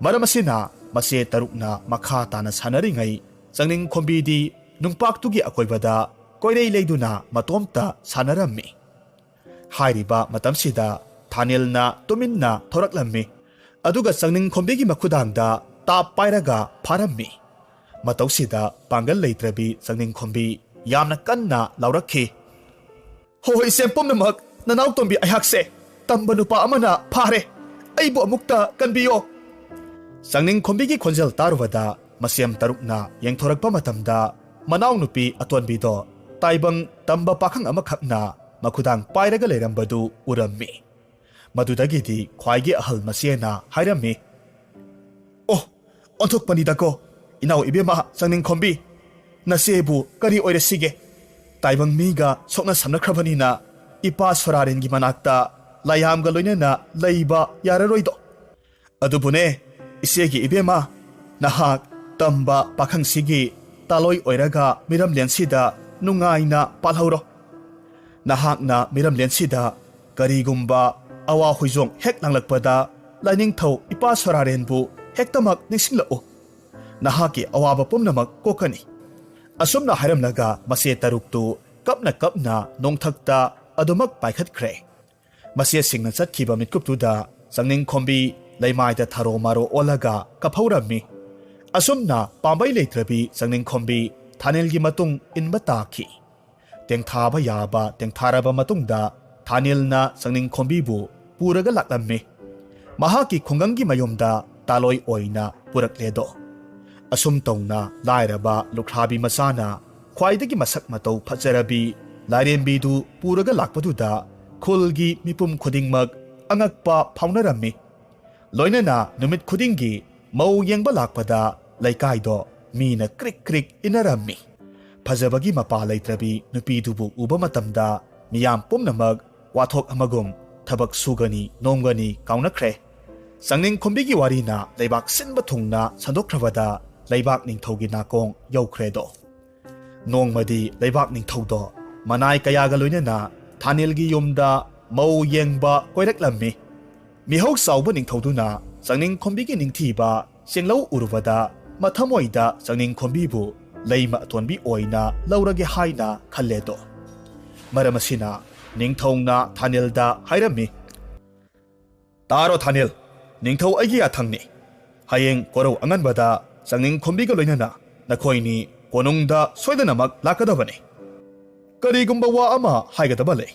ꯃꯔꯝ ꯑꯁꯤꯅ ꯃꯆꯦ 8ꯅ ꯃꯈꯥ ꯇꯥꯅ ꯁꯥꯟꯅꯔꯤꯉꯩ ꯆꯪꯅꯤꯡꯈꯣꯝꯕꯤꯗꯤ ꯅꯨꯡꯄꯥꯛꯇꯨꯒꯤ ꯑꯀꯣꯏꯕꯗ ꯀꯣꯏꯔꯩ ꯂꯩꯗꯨꯅ ꯃꯇꯣꯝꯇ ꯁꯥꯟꯅꯔꯝꯃꯤ ꯍꯥꯏꯔꯤꯕ ꯃꯇꯝꯁꯤꯗ ꯊꯥꯅꯦꯜꯅ ꯇꯨꯃꯤꯟꯅ ꯊꯣꯔꯛꯂꯝꯃꯤ ꯑꯗꯨꯒ ꯆꯪꯅꯤꯡꯈꯣꯝꯕꯤꯒꯤ ꯃꯈꯨꯗꯥꯡꯗ ꯇꯥꯞ ꯄꯥꯏꯔꯒ ꯐꯥꯔꯝꯃꯤ ꯃꯇꯧꯁꯤꯗ ꯄꯥꯡꯒꯜ ꯂꯩꯇ꯭ꯔꯕꯤ ꯆꯪꯅꯤꯡꯈꯣꯝꯕꯤ ꯌꯥꯝꯅ ꯀꯟꯅ ꯂꯥꯎꯔꯛꯈꯤ ꯍꯣꯏ ꯏꯆꯦꯝ ꯄꯨꯝꯅꯃꯛ ꯅꯅꯥꯎꯇꯣꯝꯕꯤ ꯑꯩꯍꯥꯛꯁꯦ ꯇꯝꯕ ꯅꯨꯄꯥ ꯑꯃꯅ ꯐꯥꯔꯦ ꯑꯩꯕꯨ ꯑꯃꯨꯛꯇ ꯀꯟꯕꯤꯌꯣ ꯆꯪꯅꯤꯡꯈꯣꯝꯕꯤꯒꯤ ꯈꯣꯟꯖꯦꯜ ꯇꯥꯔꯨꯕꯗ ꯃꯁꯦꯝ 8ꯅ ꯌꯦꯡꯊꯣꯔꯛꯄ ꯃꯇꯝꯗ ꯃꯅꯥꯎꯅꯨꯄꯤ ꯑꯇꯣꯟꯕꯤꯗꯣ ꯇꯥꯏꯕꯪ ꯇꯝꯕ ꯄꯥꯈꯪ ꯑꯃꯈꯛꯅ ꯃꯈꯨꯗꯥꯡ ꯄꯥꯏꯔꯒ ꯂꯩꯔꯝꯕꯗꯨ ꯎꯔꯝꯃꯤ ꯃꯗꯨꯗꯒꯤꯗꯤ ꯈ꯭ꯋꯥꯏꯒꯤ ꯑꯍꯜ ꯃꯆꯦꯅ ꯍꯥꯏꯔꯝꯃꯤ ꯑꯣ ꯑꯣꯟꯊꯣꯛꯄꯅꯤꯗꯀꯣ ꯏꯅꯥꯎ ꯏꯕꯦꯝꯃ ꯆꯪꯅꯤꯡꯈꯣꯝꯕꯤ ꯅꯆꯦꯕꯨ ꯀꯔꯤ ꯑꯣꯏꯔꯁꯤꯒꯦ ꯇꯥꯏꯕꯪ ꯃꯤꯒ ꯁꯣꯛꯅ ꯁꯝꯅꯈ꯭ꯔꯕꯅꯤꯅ ꯏꯄꯥ ꯁꯣꯔꯥꯔꯦꯟꯒꯤ ꯃꯅꯥꯛꯇ layamga loinana leiba yararoido adubune isegi ebema nahak tamba pakhangsigi taloi oiraga miram lensida nungaina palhauro nahakna miram lensida karigumba awa huizong hek langlakpada lainingthou ipa sorarenbu hektamak ningsinglao nahaki awaba pumnamak kokani asumna hairamlaga mase taruktu kapna nongthakta adumak paikhatkre mase singna chatkhiba mitkuptuda sangning khombi leimaida tharo maro olaga kaphaurami asumna pambai leitrabi sangning khombi thanelgi matung inba takhi tengthaba yaba tengtharaba matungda thanelna sangning khombi bu puraga laklammi mahaki khongangi mayomda taloi oina purakledo asum tongna lairaba Luhonglabi masana khwaidagi masak matau phajarabi lairembi du puraga lakpaduda khulgi mipum khudingmak angakpa phaunarami loinana numit khudingi mau yengba lakpada laikaido mina krik krik inarami phajabagi mapa leitrabi nupi dubu uba matamda miyam pumnamak wathok amagum thabak sugani nomgani kaunakre sangning khombigi warina leibak sinba thungna sandokhrabada leibak ningthougi nakong yaukhredo nongmadi leibak ningthoudo manai kayaga loinana thanelgi yumda mau yengba koiraklammi mihau sauba ningthouduna sangning khombigi ningthiba senglau urubada mathamoida sangning khombibu leima tonbi oina laurage haina khalledo maramasina ningthongna thanelda hairami taro thanel ningthou aigi athangni hayeng korau anganbada sangning khombiga loinana nakhoini konungda soidanamak lakadabani karigumba wa ama haigadaba lei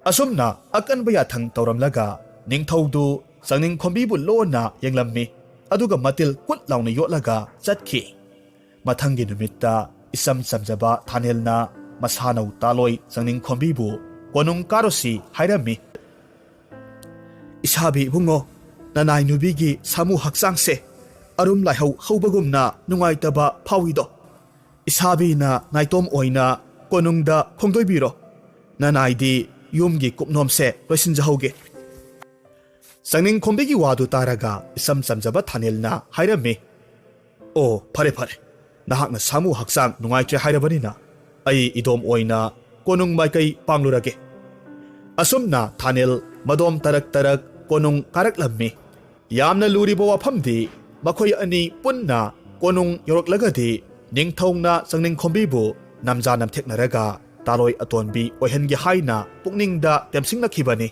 asumna akanba yathang tauramlaga ningthoudu sangning khombibu lona yenglammi aduga matil kut launa yotlaga chatkhi mathangi numitta isam samjaba thanelna masanau taloi sangning khombibu konung karosi hairami isabi bungo nanai nubigi samu haksangse arum laihau haubagumna nungaitaba phawido isabi na naitom oina konungda khongdoibiro nanaidi yumgi kupnomse loisinjahauge sangning khombigi wadu taraga isam samjaba thanelna hairami o phare nahakna samu haksang nungaitre hairabanina ai idom oina konung maikai panglurage asumna thanel madom tarak konung karaklammi yamna luriba wafamdi makhoi ani punna konung yoroklagadi ningthongna sangning khombibu namja namtheknaraga taloi atonbi ohengi haina pukningda temsingnakhibani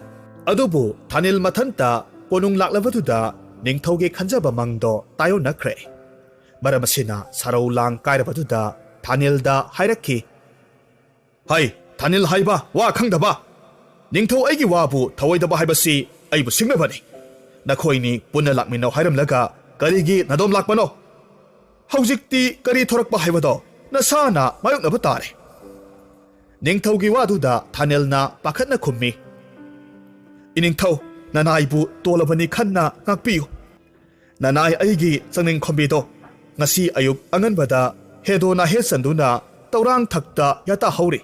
adubu thanel mathanta konung laklavaduda ningthouge khanjaba mangdo tayo nakre maramasina sarau lang kairabaduda thanelda hairakhi hai thanel haiba wa khangdaba ningthou aigi wabu thawoidaba haibasi aibu singnabani nakhoini punna lakminau hairamlaga karigi nadom lakpano haujikti kari thorakpa haibado nasana mayoknaba tare ningthougi waduda thanelna pakhatna khummi iningthou nanaibu tolabani khanna ngakpiyu nanai aigi sangning khombido ngasi ayuk anganbada hedona hesanduna taurang thakta yata hauri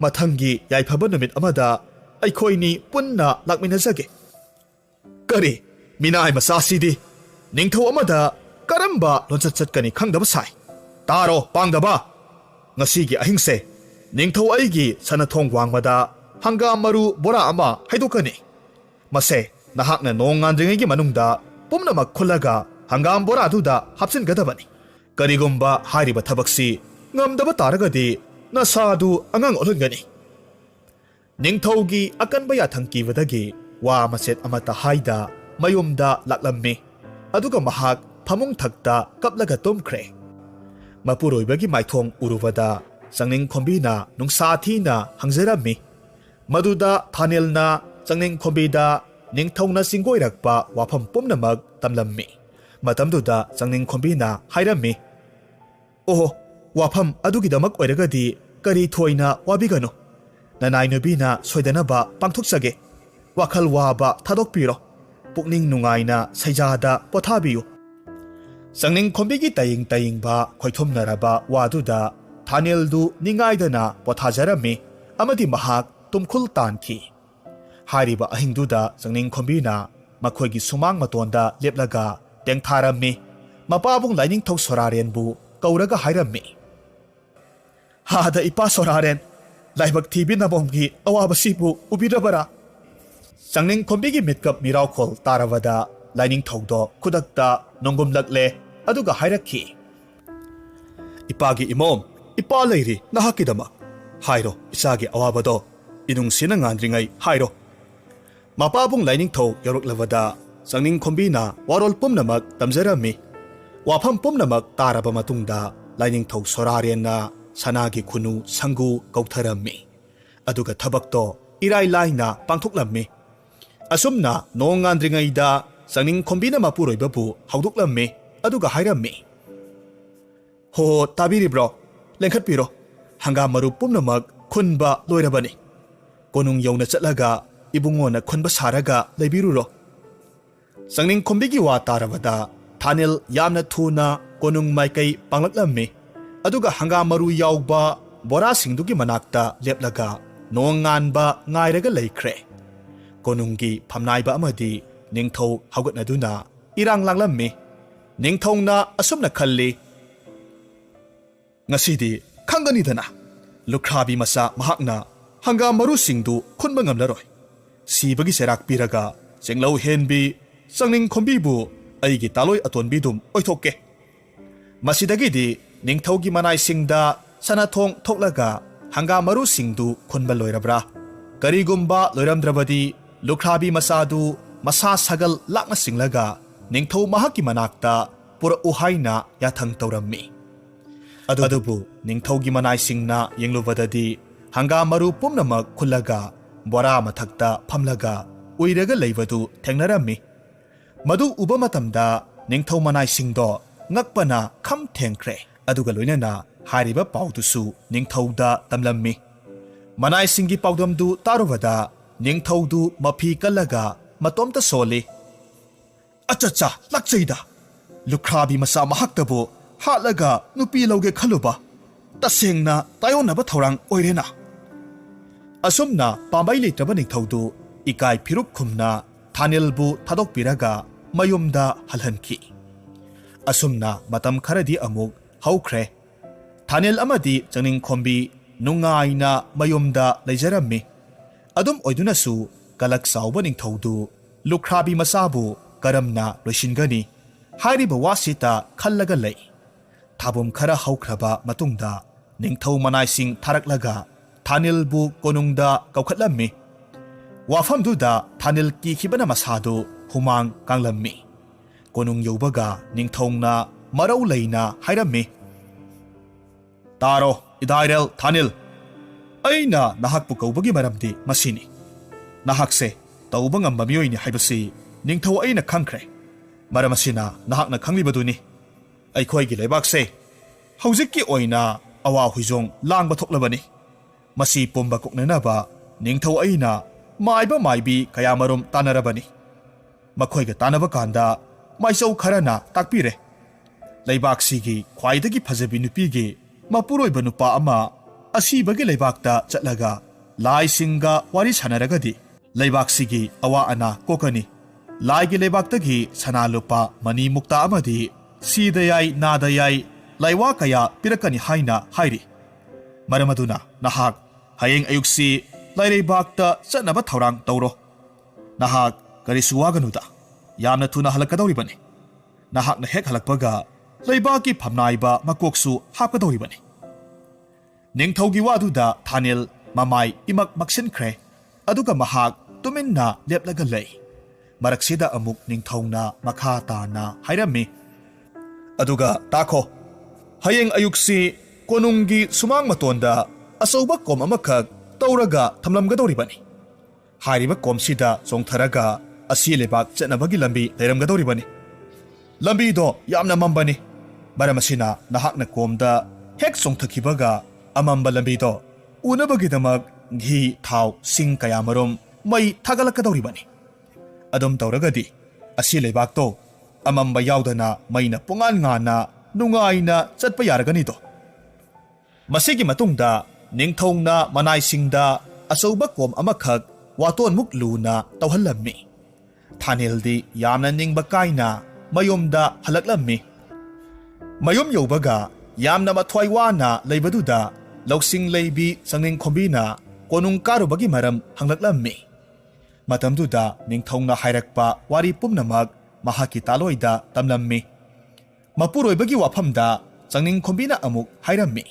mathangi yaifaba numit amada aikhoini punna lakminazage kari minai masasidi ningthou amada karamba lonchatkani khangdaba sai taro pangdaba ngasigi ahingse ningthou aigi sanathong wangmada hangam maru bora ama haidokani mase nahakna nongandringegi manungda pumnamak khulaga hangam bora aduda hapsingadabani karigumba hairiba thabaksi ngamdaba taragadi nasadu angang olungani ningthougi akanba yathangkibadagi wa maset amata haida mayumda laklammi aduga mahak phamung thakta kaplaga tumkhre mapuroibagi maithong urubada sangning khombina nungsa thina hangjarami maduda thanelna sangning khombida ningthouna singoirakpa wafam pumnamak tamlammi matamduda sangning khombina hairami oho wafam adugidamak oiragadi kari thoina wabigano nanai nubina soidanaba pangthuksage wakhal waba thadokpiro pukning nungaina saijada pothabiyu sangning khombigi tayingba khoithomnaraba waduda thaneldu ningaidana pothajarami amadi mahak tumkhul tanki ꯍꯥꯏꯔꯤꯕ ꯑꯍꯤꯡꯗꯨꯗ ꯆꯪꯅꯤꯡ ꯈꯣꯝꯕꯤꯅ ꯃꯈꯣꯏꯒꯤ ꯁꯨꯃꯥꯡ ꯃꯇꯣꯟꯗ ꯂꯦꯞꯂꯒ ꯇꯦꯡꯊꯥꯔꯝꯃꯤ꯫ ꯃꯄꯥꯕꯨꯡ ꯂꯥꯏꯅꯤꯡꯊꯧ ꯁꯣꯔꯥꯔꯦꯟꯕꯨ ꯀꯧꯔꯒ ꯍꯥꯏꯔꯝꯃꯤ, "ꯍꯥꯗ ꯏꯄꯥ ꯁꯣꯔꯥꯔꯦꯟ, ꯂꯥꯏꯕꯛ ꯊꯤꯕꯤꯅꯕꯣꯝꯒꯤ ꯑꯋꯥꯕꯁꯤꯕꯨ ꯎꯕꯤꯔꯕꯔꯥ?" ꯆꯪꯅꯤꯡ ꯈꯣꯝꯕꯤꯒꯤ ꯃꯤꯠꯀꯞ ꯃꯤꯔꯥꯎꯈꯣꯜ ꯇꯥꯔꯕꯗ ꯂꯥꯏꯅꯤꯡꯊꯧꯗꯣ ꯈꯨꯗꯛꯇ ꯅꯣꯡꯒꯨꯝꯂꯛꯂꯦ ꯑꯗꯨꯒ ꯍꯥꯏꯔꯛꯈꯤ, "ꯏꯄꯥꯒꯤ ꯏꯃꯣꯝ, ꯏꯄꯥ ꯂꯩꯔꯤ ꯅꯍꯥꯛꯀꯤꯗꯃꯛ꯫ ꯍꯥꯏꯔꯣ ꯏꯆꯥꯒꯤ ꯑꯋꯥꯕꯗꯣ, ꯏꯅꯨꯡꯁꯤꯅ ꯉꯥꯟꯗ꯭ꯔꯤꯉꯩ ꯍꯥꯏꯔꯣ." ꯃꯄꯥꯕꯨꯡ ꯂꯥꯏꯅꯤꯡꯊꯧ ꯌꯧꯔꯛꯂꯕꯗ ꯆꯪꯅꯤꯡ ꯈꯣꯝꯕꯤꯅ ꯋꯥꯔꯣꯜ ꯄꯨꯝꯅꯃꯛ ꯇꯝꯖꯔꯝꯃꯤ꯫ ꯋꯥꯐꯝ ꯄꯨꯝꯅꯃꯛ ꯇꯥꯔꯕ ꯃꯇꯨꯡꯗ ꯂꯥꯏꯅꯤꯡꯊꯧ ꯁꯣꯔꯥꯔꯦꯟꯅ ꯁꯅꯥꯒꯤ ꯈꯨꯅꯨ ꯁꯪꯒꯨ ꯀꯧꯊꯔꯝꯃꯤ꯫ ꯑꯗꯨꯒ ꯊꯕꯛꯇꯣ ꯏꯔꯥꯏ ꯂꯥꯏꯅ ꯄꯥꯡꯊꯣꯛꯂꯝꯃꯤ꯫ ꯑꯁꯨꯝꯅ ꯅꯣꯡ ꯉꯥꯟꯗ꯭ꯔꯤꯉꯩꯗ ꯆꯪꯅꯤꯡ ꯈꯣꯝꯕꯤꯅ ꯃꯄꯨꯔꯣꯏꯕꯕꯨ ꯍꯧꯗꯣꯛꯂꯝꯃꯤ ꯑꯗꯨꯒ ꯍꯥꯏꯔꯝꯃꯤ, "ꯍꯣ ꯇꯥꯕꯤꯔꯤꯕ꯭ꯔꯣ? ꯂꯦꯡꯈꯠꯄꯤꯔꯣ, ꯍꯪꯒꯥꯝ ꯃꯔꯨ ꯄꯨꯝꯅꯃꯛ ꯈꯨꯟꯕ ꯂꯣꯏꯔꯕꯅꯤ꯫ ꯀꯣꯅꯨꯡ ꯌꯧꯅ ꯆꯠꯂꯒ ꯏꯕꯨꯡꯉꯣꯅ ꯈꯨꯟꯕ ꯁꯥꯔꯒ ꯂꯩꯕꯤꯔꯨꯔꯣ." ꯆꯪꯅꯤꯡ ꯈꯣꯝꯕꯤꯒꯤ ꯋꯥ ꯇꯥꯔꯕꯗ ꯊꯥꯅꯤꯜ ꯌꯥꯝꯅ ꯊꯨꯅ ꯀꯣꯅꯨꯡ ꯃꯥꯏꯀꯩ ꯄꯥꯡꯂꯛꯂꯝꯃꯤ꯫ ꯑꯗꯨꯒ ꯍꯪꯒꯥꯝ ꯃꯔꯨ ꯌꯥꯎꯕ ꯕꯣꯔꯥꯁꯤꯡꯗꯨꯒꯤ ꯃꯅꯥꯛꯇ ꯂꯦꯞꯂꯒ ꯅꯣꯡ ꯉꯥꯟꯕ ꯉꯥꯏꯔꯒ ꯂꯩꯈ꯭ꯔꯦ꯫ ꯀꯣꯅꯨꯡꯒꯤ ꯐꯝꯅꯥꯏꯕ ꯑꯃꯗꯤ ꯅꯤꯡꯊꯧ ꯍꯧꯒꯠꯅꯗꯨꯅ ꯏꯔꯥꯡ ꯂꯥꯡꯂꯝꯃꯤ꯫ ꯅꯤꯡꯊꯧꯅ ꯑꯁꯨꯝꯅ ꯈꯜꯂꯤ, "ꯉꯁꯤꯗꯤ ꯈꯪꯒꯅꯤꯗꯅ, ꯂꯨꯈ꯭ꯔꯥꯕꯤ ꯃꯆꯥ ꯃꯍꯥꯛꯅ ꯍꯪꯒꯥꯝ ꯃꯔꯨꯁꯤꯡꯗꯨ ꯈꯨꯟꯕ ꯉꯝꯂꯔꯣꯏ꯫ ꯁꯤꯕꯒꯤ ꯆꯩꯔꯥꯛ ꯄꯤꯔꯒ ꯆꯦꯡꯂꯧ ꯍꯦꯟꯕꯤ ꯆꯪꯅꯤꯡ ꯈꯣꯝꯕꯤꯕꯨ ꯑꯩꯒꯤ ꯇꯥꯂꯣꯏ ꯑꯇꯣꯟꯕꯤꯗꯨꯝ ꯑꯣꯏꯊꯣꯛꯀꯦ꯫ ꯃꯁꯤꯗꯒꯤꯗꯤ ꯅꯤꯡꯊꯧꯒꯤ ꯃꯅꯥꯏꯁꯤꯡꯗ ꯁꯅꯥꯊꯣꯡ ꯊꯣꯛꯂꯒ ꯍꯪꯒꯥꯝ ꯃꯔꯨꯁꯤꯡꯗꯨ ꯈꯨꯟꯕ ꯂꯣꯏꯔꯕ꯭ꯔꯥ? ꯀꯔꯤꯒꯨꯝꯕ ꯂꯣꯏꯔꯝꯗ꯭ꯔꯕꯗꯤ ꯂꯨꯈ꯭ꯔꯥꯕꯤ ꯃꯆꯥꯗꯨ ꯃꯁꯥ ꯁꯥꯒꯜ ꯂꯥꯛꯅ ꯆꯤꯡꯂꯒ ꯅꯤꯡꯊꯧ ꯃꯍꯥꯛꯀꯤ ꯃꯅꯥꯛꯇ ꯄꯨꯔꯛꯎ ꯍꯥꯏꯅ ꯌꯥꯊꯪ ꯇꯧꯔꯝꯃꯤ꯫ ꯑꯗꯨꯕꯨ ꯅꯤꯡꯊꯧꯒꯤ ꯃꯅꯥꯏꯁꯤꯡꯅ ꯌꯦꯡꯂꯨꯕꯗꯗꯤ ꯍꯪꯒꯥꯝ ꯃꯔꯨ ꯄꯨꯝꯅꯃꯛ ꯈꯨꯜꯂꯒ ꯕꯣꯔꯥ ꯃꯊꯛꯇ ꯐꯝꯂꯒ ꯎꯏꯔꯒ ꯂꯩꯕꯗꯨ ꯊꯦꯡꯅꯔꯝꯃꯤ꯫ ꯃꯗꯨ ꯎꯕ ꯃꯇꯝꯗ ꯅꯤꯡꯊꯧ ꯃꯅꯥꯏꯁꯤꯡꯗꯣ ꯉꯛꯄꯅ ꯈꯝ ꯊꯦꯡꯈ꯭ꯔꯦ꯫ ꯑꯗꯨꯒ ꯂꯣꯏꯅꯅ ꯍꯥꯏꯔꯤꯕ ꯄꯥꯎꯗꯨꯁꯨ ꯅꯤꯡꯊꯧꯗ ꯇꯝꯂꯝꯃꯤ꯫ ꯃꯅꯥꯏꯁꯤꯡꯒꯤ ꯄꯥꯎꯗꯝꯗꯨ ꯇꯥꯔꯨꯕꯗ ꯅꯤꯡꯊꯧꯗꯨ ꯃꯐꯤ ꯀꯜꯂꯒ ꯃꯇꯣꯝꯇ ꯁꯣꯜꯂꯤ꯫ "ꯑꯆꯆꯥ, ꯂꯥꯛꯆꯩꯗ! ꯂꯨꯈ꯭ꯔꯥꯕꯤ ꯃꯆꯥ ꯃꯍꯥꯛꯇꯕꯨ ꯍꯥꯠꯂꯒ ꯅꯨꯄꯤ ꯂꯧꯒꯦ ꯈꯜꯂꯨꯕ ꯇꯁꯦꯡꯅ ꯇꯥꯏꯌꯣꯟꯅꯕ ꯊꯧꯔꯥꯡ ꯑꯣꯏꯔꯦꯅ." ꯑꯁꯨꯝꯅ ꯄꯥꯝꯕꯩ ꯂꯩꯇ꯭ꯔꯕ ꯅꯤꯡꯊꯧꯗꯨ ꯏꯀꯥꯏ ꯐꯤꯔꯨꯛ ꯈꯨꯝꯅ ꯊꯥꯅꯤꯜꯕꯨ ꯊꯥꯗꯣꯛꯄꯤꯔꯒ ꯃꯌꯨꯝꯗ ꯍꯜꯍꯟꯈꯤ꯫ ꯑꯁꯨꯝꯅ ꯃꯇꯝ ꯈꯔꯗꯤ ꯑꯃꯨꯛ ꯍꯧꯈ꯭ꯔꯦ꯫ ꯊꯥꯅꯤꯜ ꯑꯃꯗꯤ ꯆꯪꯅꯤꯡ ꯈꯣꯝꯕꯤ ꯅꯨꯡꯉꯥꯏꯅ ꯃꯌꯨꯝꯗ ꯂꯩꯖꯔꯝꯃꯤ꯫ ꯑꯗꯨꯝ ꯑꯣꯏꯗꯨꯅꯁꯨ ꯀꯂꯛ ꯆꯥꯎꯕ ꯅꯤꯡꯊꯧꯗꯨ ꯂꯨꯈ꯭ꯔꯥꯕꯤ ꯃꯆꯥꯕꯨ ꯀꯔꯝꯅ ꯂꯣꯏꯁꯤꯟꯒꯅꯤ ꯍꯥꯏꯔꯤꯕ ꯋꯥꯁꯤꯇ ꯈꯜꯂꯒ ꯂꯩ꯫ ꯊꯥꯕꯨꯝ ꯈꯔ ꯍꯧꯈ꯭ꯔꯕ ꯃꯇꯨꯡꯗ ꯅꯤꯡꯊꯧ ꯃꯅꯥꯏꯁꯤꯡ ꯊꯥꯔꯛꯂꯒ ꯊꯥꯅꯤꯜꯕꯨ ꯀꯣꯅꯨꯡꯗ ꯀꯧꯈꯠꯂꯝꯃꯤ꯫ ꯋꯥꯐꯝꯗꯨꯗ ꯊꯥꯅꯤꯜ ꯀꯤꯈꯤꯕꯅ ꯃꯁꯥꯗꯨ ꯍꯨꯃꯥꯡ ꯀꯥꯡꯂꯝꯃꯤ꯫ ꯀꯣꯅꯨꯡ ꯌꯧꯕꯒ ꯅꯤꯡꯊꯧꯅ ꯃꯔꯧ ꯂꯩꯅ ꯍꯥꯏꯔꯝꯃꯤ, "ꯇꯥꯔꯣ ꯏꯗꯥꯏꯔꯦꯜ ꯊꯥꯅꯤꯜ, ꯑꯩꯅ ꯅꯍꯥꯛꯄꯨ ꯀꯧꯕꯒꯤ ꯃꯔꯝꯗꯤ ꯃꯁꯤꯅꯤ꯫ ꯅꯍꯥꯛꯁꯦ ꯇꯧꯕ ꯉꯝꯕ ꯃꯤꯑꯣꯏꯅꯤ ꯍꯥꯏꯕꯁꯤ ꯅꯤꯡꯊꯧ ꯑꯩꯅ ꯈꯪꯈ꯭ꯔꯦ꯫ ꯃꯔꯝ ꯑꯁꯤꯅ ꯅꯍꯥꯛꯅ ꯈꯪꯂꯤꯕꯗꯨꯅꯤ, ꯑꯩꯈꯣꯏꯒꯤ ꯂꯩꯕꯥꯛꯁꯦ ꯍꯧꯖꯤꯛꯀꯤ ꯑꯣꯏꯅ ꯑꯋꯥ ꯍꯨꯏꯖꯣꯡ ꯂꯥꯡꯕ ꯊꯣꯛꯂꯕꯅꯤ꯫ ꯃꯁꯤ ꯄꯨꯝꯕ ꯀꯣꯛꯅꯅꯕ ꯅꯤꯡꯊꯧ ꯑꯩꯅ ꯃꯥꯏꯕ ꯃꯥꯏꯕꯤ ꯀꯌꯥꯃꯔꯨꯝ ꯇꯥꯟꯅꯔꯕꯅꯤ꯫ ꯃꯈꯣꯏꯒ ꯇꯥꯟꯅꯕ ꯀꯥꯟꯗ ꯃꯥꯏꯆꯧ ꯈꯔꯅ ꯇꯥꯛꯄꯤꯔꯦ, ꯂꯩꯕꯥꯛꯁꯤꯒꯤ ꯈ꯭ꯋꯥꯏꯗꯒꯤ ꯐꯖꯕꯤ ꯅꯨꯄꯤꯒꯤ ꯃꯄꯨꯔꯣꯏꯕ ꯅꯨꯄꯥ ꯑꯃ ꯑꯁꯤꯕꯒꯤ ꯂꯩꯕꯥꯛꯇ ꯆꯠꯂꯒ ꯂꯥꯏꯁꯤꯡꯒ ꯋꯥꯔꯤ ꯁꯥꯟꯅꯔꯒꯗꯤ ꯂꯩꯕꯥꯛꯁꯤꯒꯤ ꯑꯋꯥ ꯑꯅꯥ ꯀꯣꯛꯀꯅꯤ꯫ ꯂꯥꯏꯒꯤ ꯂꯩꯕꯥꯛꯇꯒꯤ ꯁꯅꯥ ꯂꯨꯄꯥ ꯃꯅꯤ ꯃꯨꯛꯇ ꯑꯃꯗꯤ ꯁꯤꯗ ꯌꯥꯏ ꯅꯥꯗ ꯌꯥꯏ ꯂꯥꯏꯋꯥ ꯀꯌꯥ ꯄꯤꯔꯛꯀꯅꯤ ꯍꯥꯏꯅ ꯍꯥꯏꯔꯤ꯫ ꯃꯔꯝ ꯑꯗꯨꯅ ꯅꯍꯥꯛ ꯍꯌꯦꯡ ꯑꯌꯨꯛꯁꯤ ꯂꯥꯏꯔꯩꯕꯥꯛꯇ ꯆꯠꯅꯕ ꯊꯧꯔꯥꯡ ꯇꯧꯔꯣ꯫ ꯅꯍꯥꯛ ꯀꯔꯤꯁꯨ ꯋꯥꯒꯅꯨꯗ, ꯌꯥꯝꯅ ꯊꯨꯅ ꯍꯜꯂꯛꯀꯗꯧꯔꯤꯕꯅꯤ꯫ ꯅꯍꯥꯛꯅ ꯍꯦꯛ ꯍꯜꯂꯛꯄꯒ ꯂꯩꯕꯥꯛꯀꯤ ꯐꯝꯅꯥꯏꯕ ꯃꯀꯣꯛꯁꯨ ꯍꯥꯞꯀꯗꯧꯔꯤꯕꯅꯤ." ꯅꯤꯡꯊꯧꯒꯤ ꯋꯥꯗꯨꯗ ꯊꯥꯅꯤꯜ ꯃꯃꯥꯏ ꯏꯃꯛ ꯃꯛꯁꯤꯟꯈ꯭ꯔꯦ꯫ ꯑꯗꯨꯒ ꯃꯍꯥꯛ ꯇꯨꯃꯤꯟꯅ ꯂꯦꯞꯂꯒ ꯂꯩ꯫ ꯃꯔꯛꯁꯤꯗ ꯑꯃꯨꯛ ꯅꯤꯡꯊꯧꯅ ꯃꯈꯥ ꯇꯥꯅ ꯍꯥꯏꯔꯝꯃꯤ, "ꯑꯗꯨꯒ ꯇꯥꯈꯣ, ꯍꯌꯦꯡ ꯑꯌꯨꯛꯁꯤ ꯀꯣꯅꯨꯡꯒꯤ ꯁꯨꯃꯥꯡ ꯃꯇꯣꯟꯗ ꯑꯆꯧꯕ ꯀꯣꯝ ꯑꯃꯈꯛ ꯇꯧꯔꯒ ꯊꯝꯂꯝꯒꯗꯧꯔꯤꯕꯅꯤ꯫ ꯍꯥꯏꯔꯤꯕ ꯀꯣꯝꯁꯤꯗ ꯆꯣꯡꯊꯔꯒ ꯑꯁꯤ ꯂꯩꯕꯥꯛ ꯆꯠꯅꯕꯒꯤ ꯂꯝꯕꯤ ꯂꯩꯔꯝꯒꯗꯧꯔꯤꯕꯅꯤ꯫ ꯂꯝꯕꯤꯗꯣ ꯌꯥꯝꯅ ꯃꯝꯕꯅꯤ꯫ ꯃꯔꯝ ꯑꯁꯤꯅ ꯅꯍꯥꯛꯅ ꯀꯣꯝꯗ ꯍꯦꯛ ꯆꯣꯡꯊꯈꯤꯕꯒ ꯑꯃꯝꯕ ꯂꯝꯕꯤꯗꯣ ꯎꯅꯕꯒꯤꯗꯃꯛ ꯘꯤ ꯊꯥꯎ ꯁꯤꯡ ꯀꯌꯥꯃꯔꯨꯝ ꯃꯩ ꯊꯥꯒꯠꯂꯛꯀꯗꯧꯔꯤꯕꯅꯤ꯫ ꯑꯗꯨꯝ ꯇꯧꯔꯒꯗꯤ ꯑꯁꯤ ꯂꯩꯕꯥꯛꯇꯣ ꯑꯃꯝꯕ ꯌꯥꯎꯗꯅ ꯃꯩꯅ ꯄꯨꯡꯉꯥꯟ ꯉꯥꯟꯅ ꯅꯨꯡꯉꯥꯏꯅ ꯆꯠꯄ ꯌꯥꯔꯒꯅꯤꯗꯣ." ꯃꯁꯤꯒꯤ ꯃꯇꯨꯡꯗ ꯅꯤꯡꯊꯧꯅ ꯃꯅꯥꯏꯁꯤꯡꯗ ꯑꯆꯧꯕ ꯀꯣꯝ ꯑꯃꯈꯛ waton muk luna tawhallammi. Thanildi yamna ningba kaina mayumda halaklammi. Mayum yobaga yamna mathwai wana leibaduda lausing leibi sangning khombina konung karubagi maram hanglaklammi. Matamduda ningthouna hairakpa wari pumnamak mahaki taloida tamlammi. Mapuroibagi wafamda sangning khombina amuk hairammi.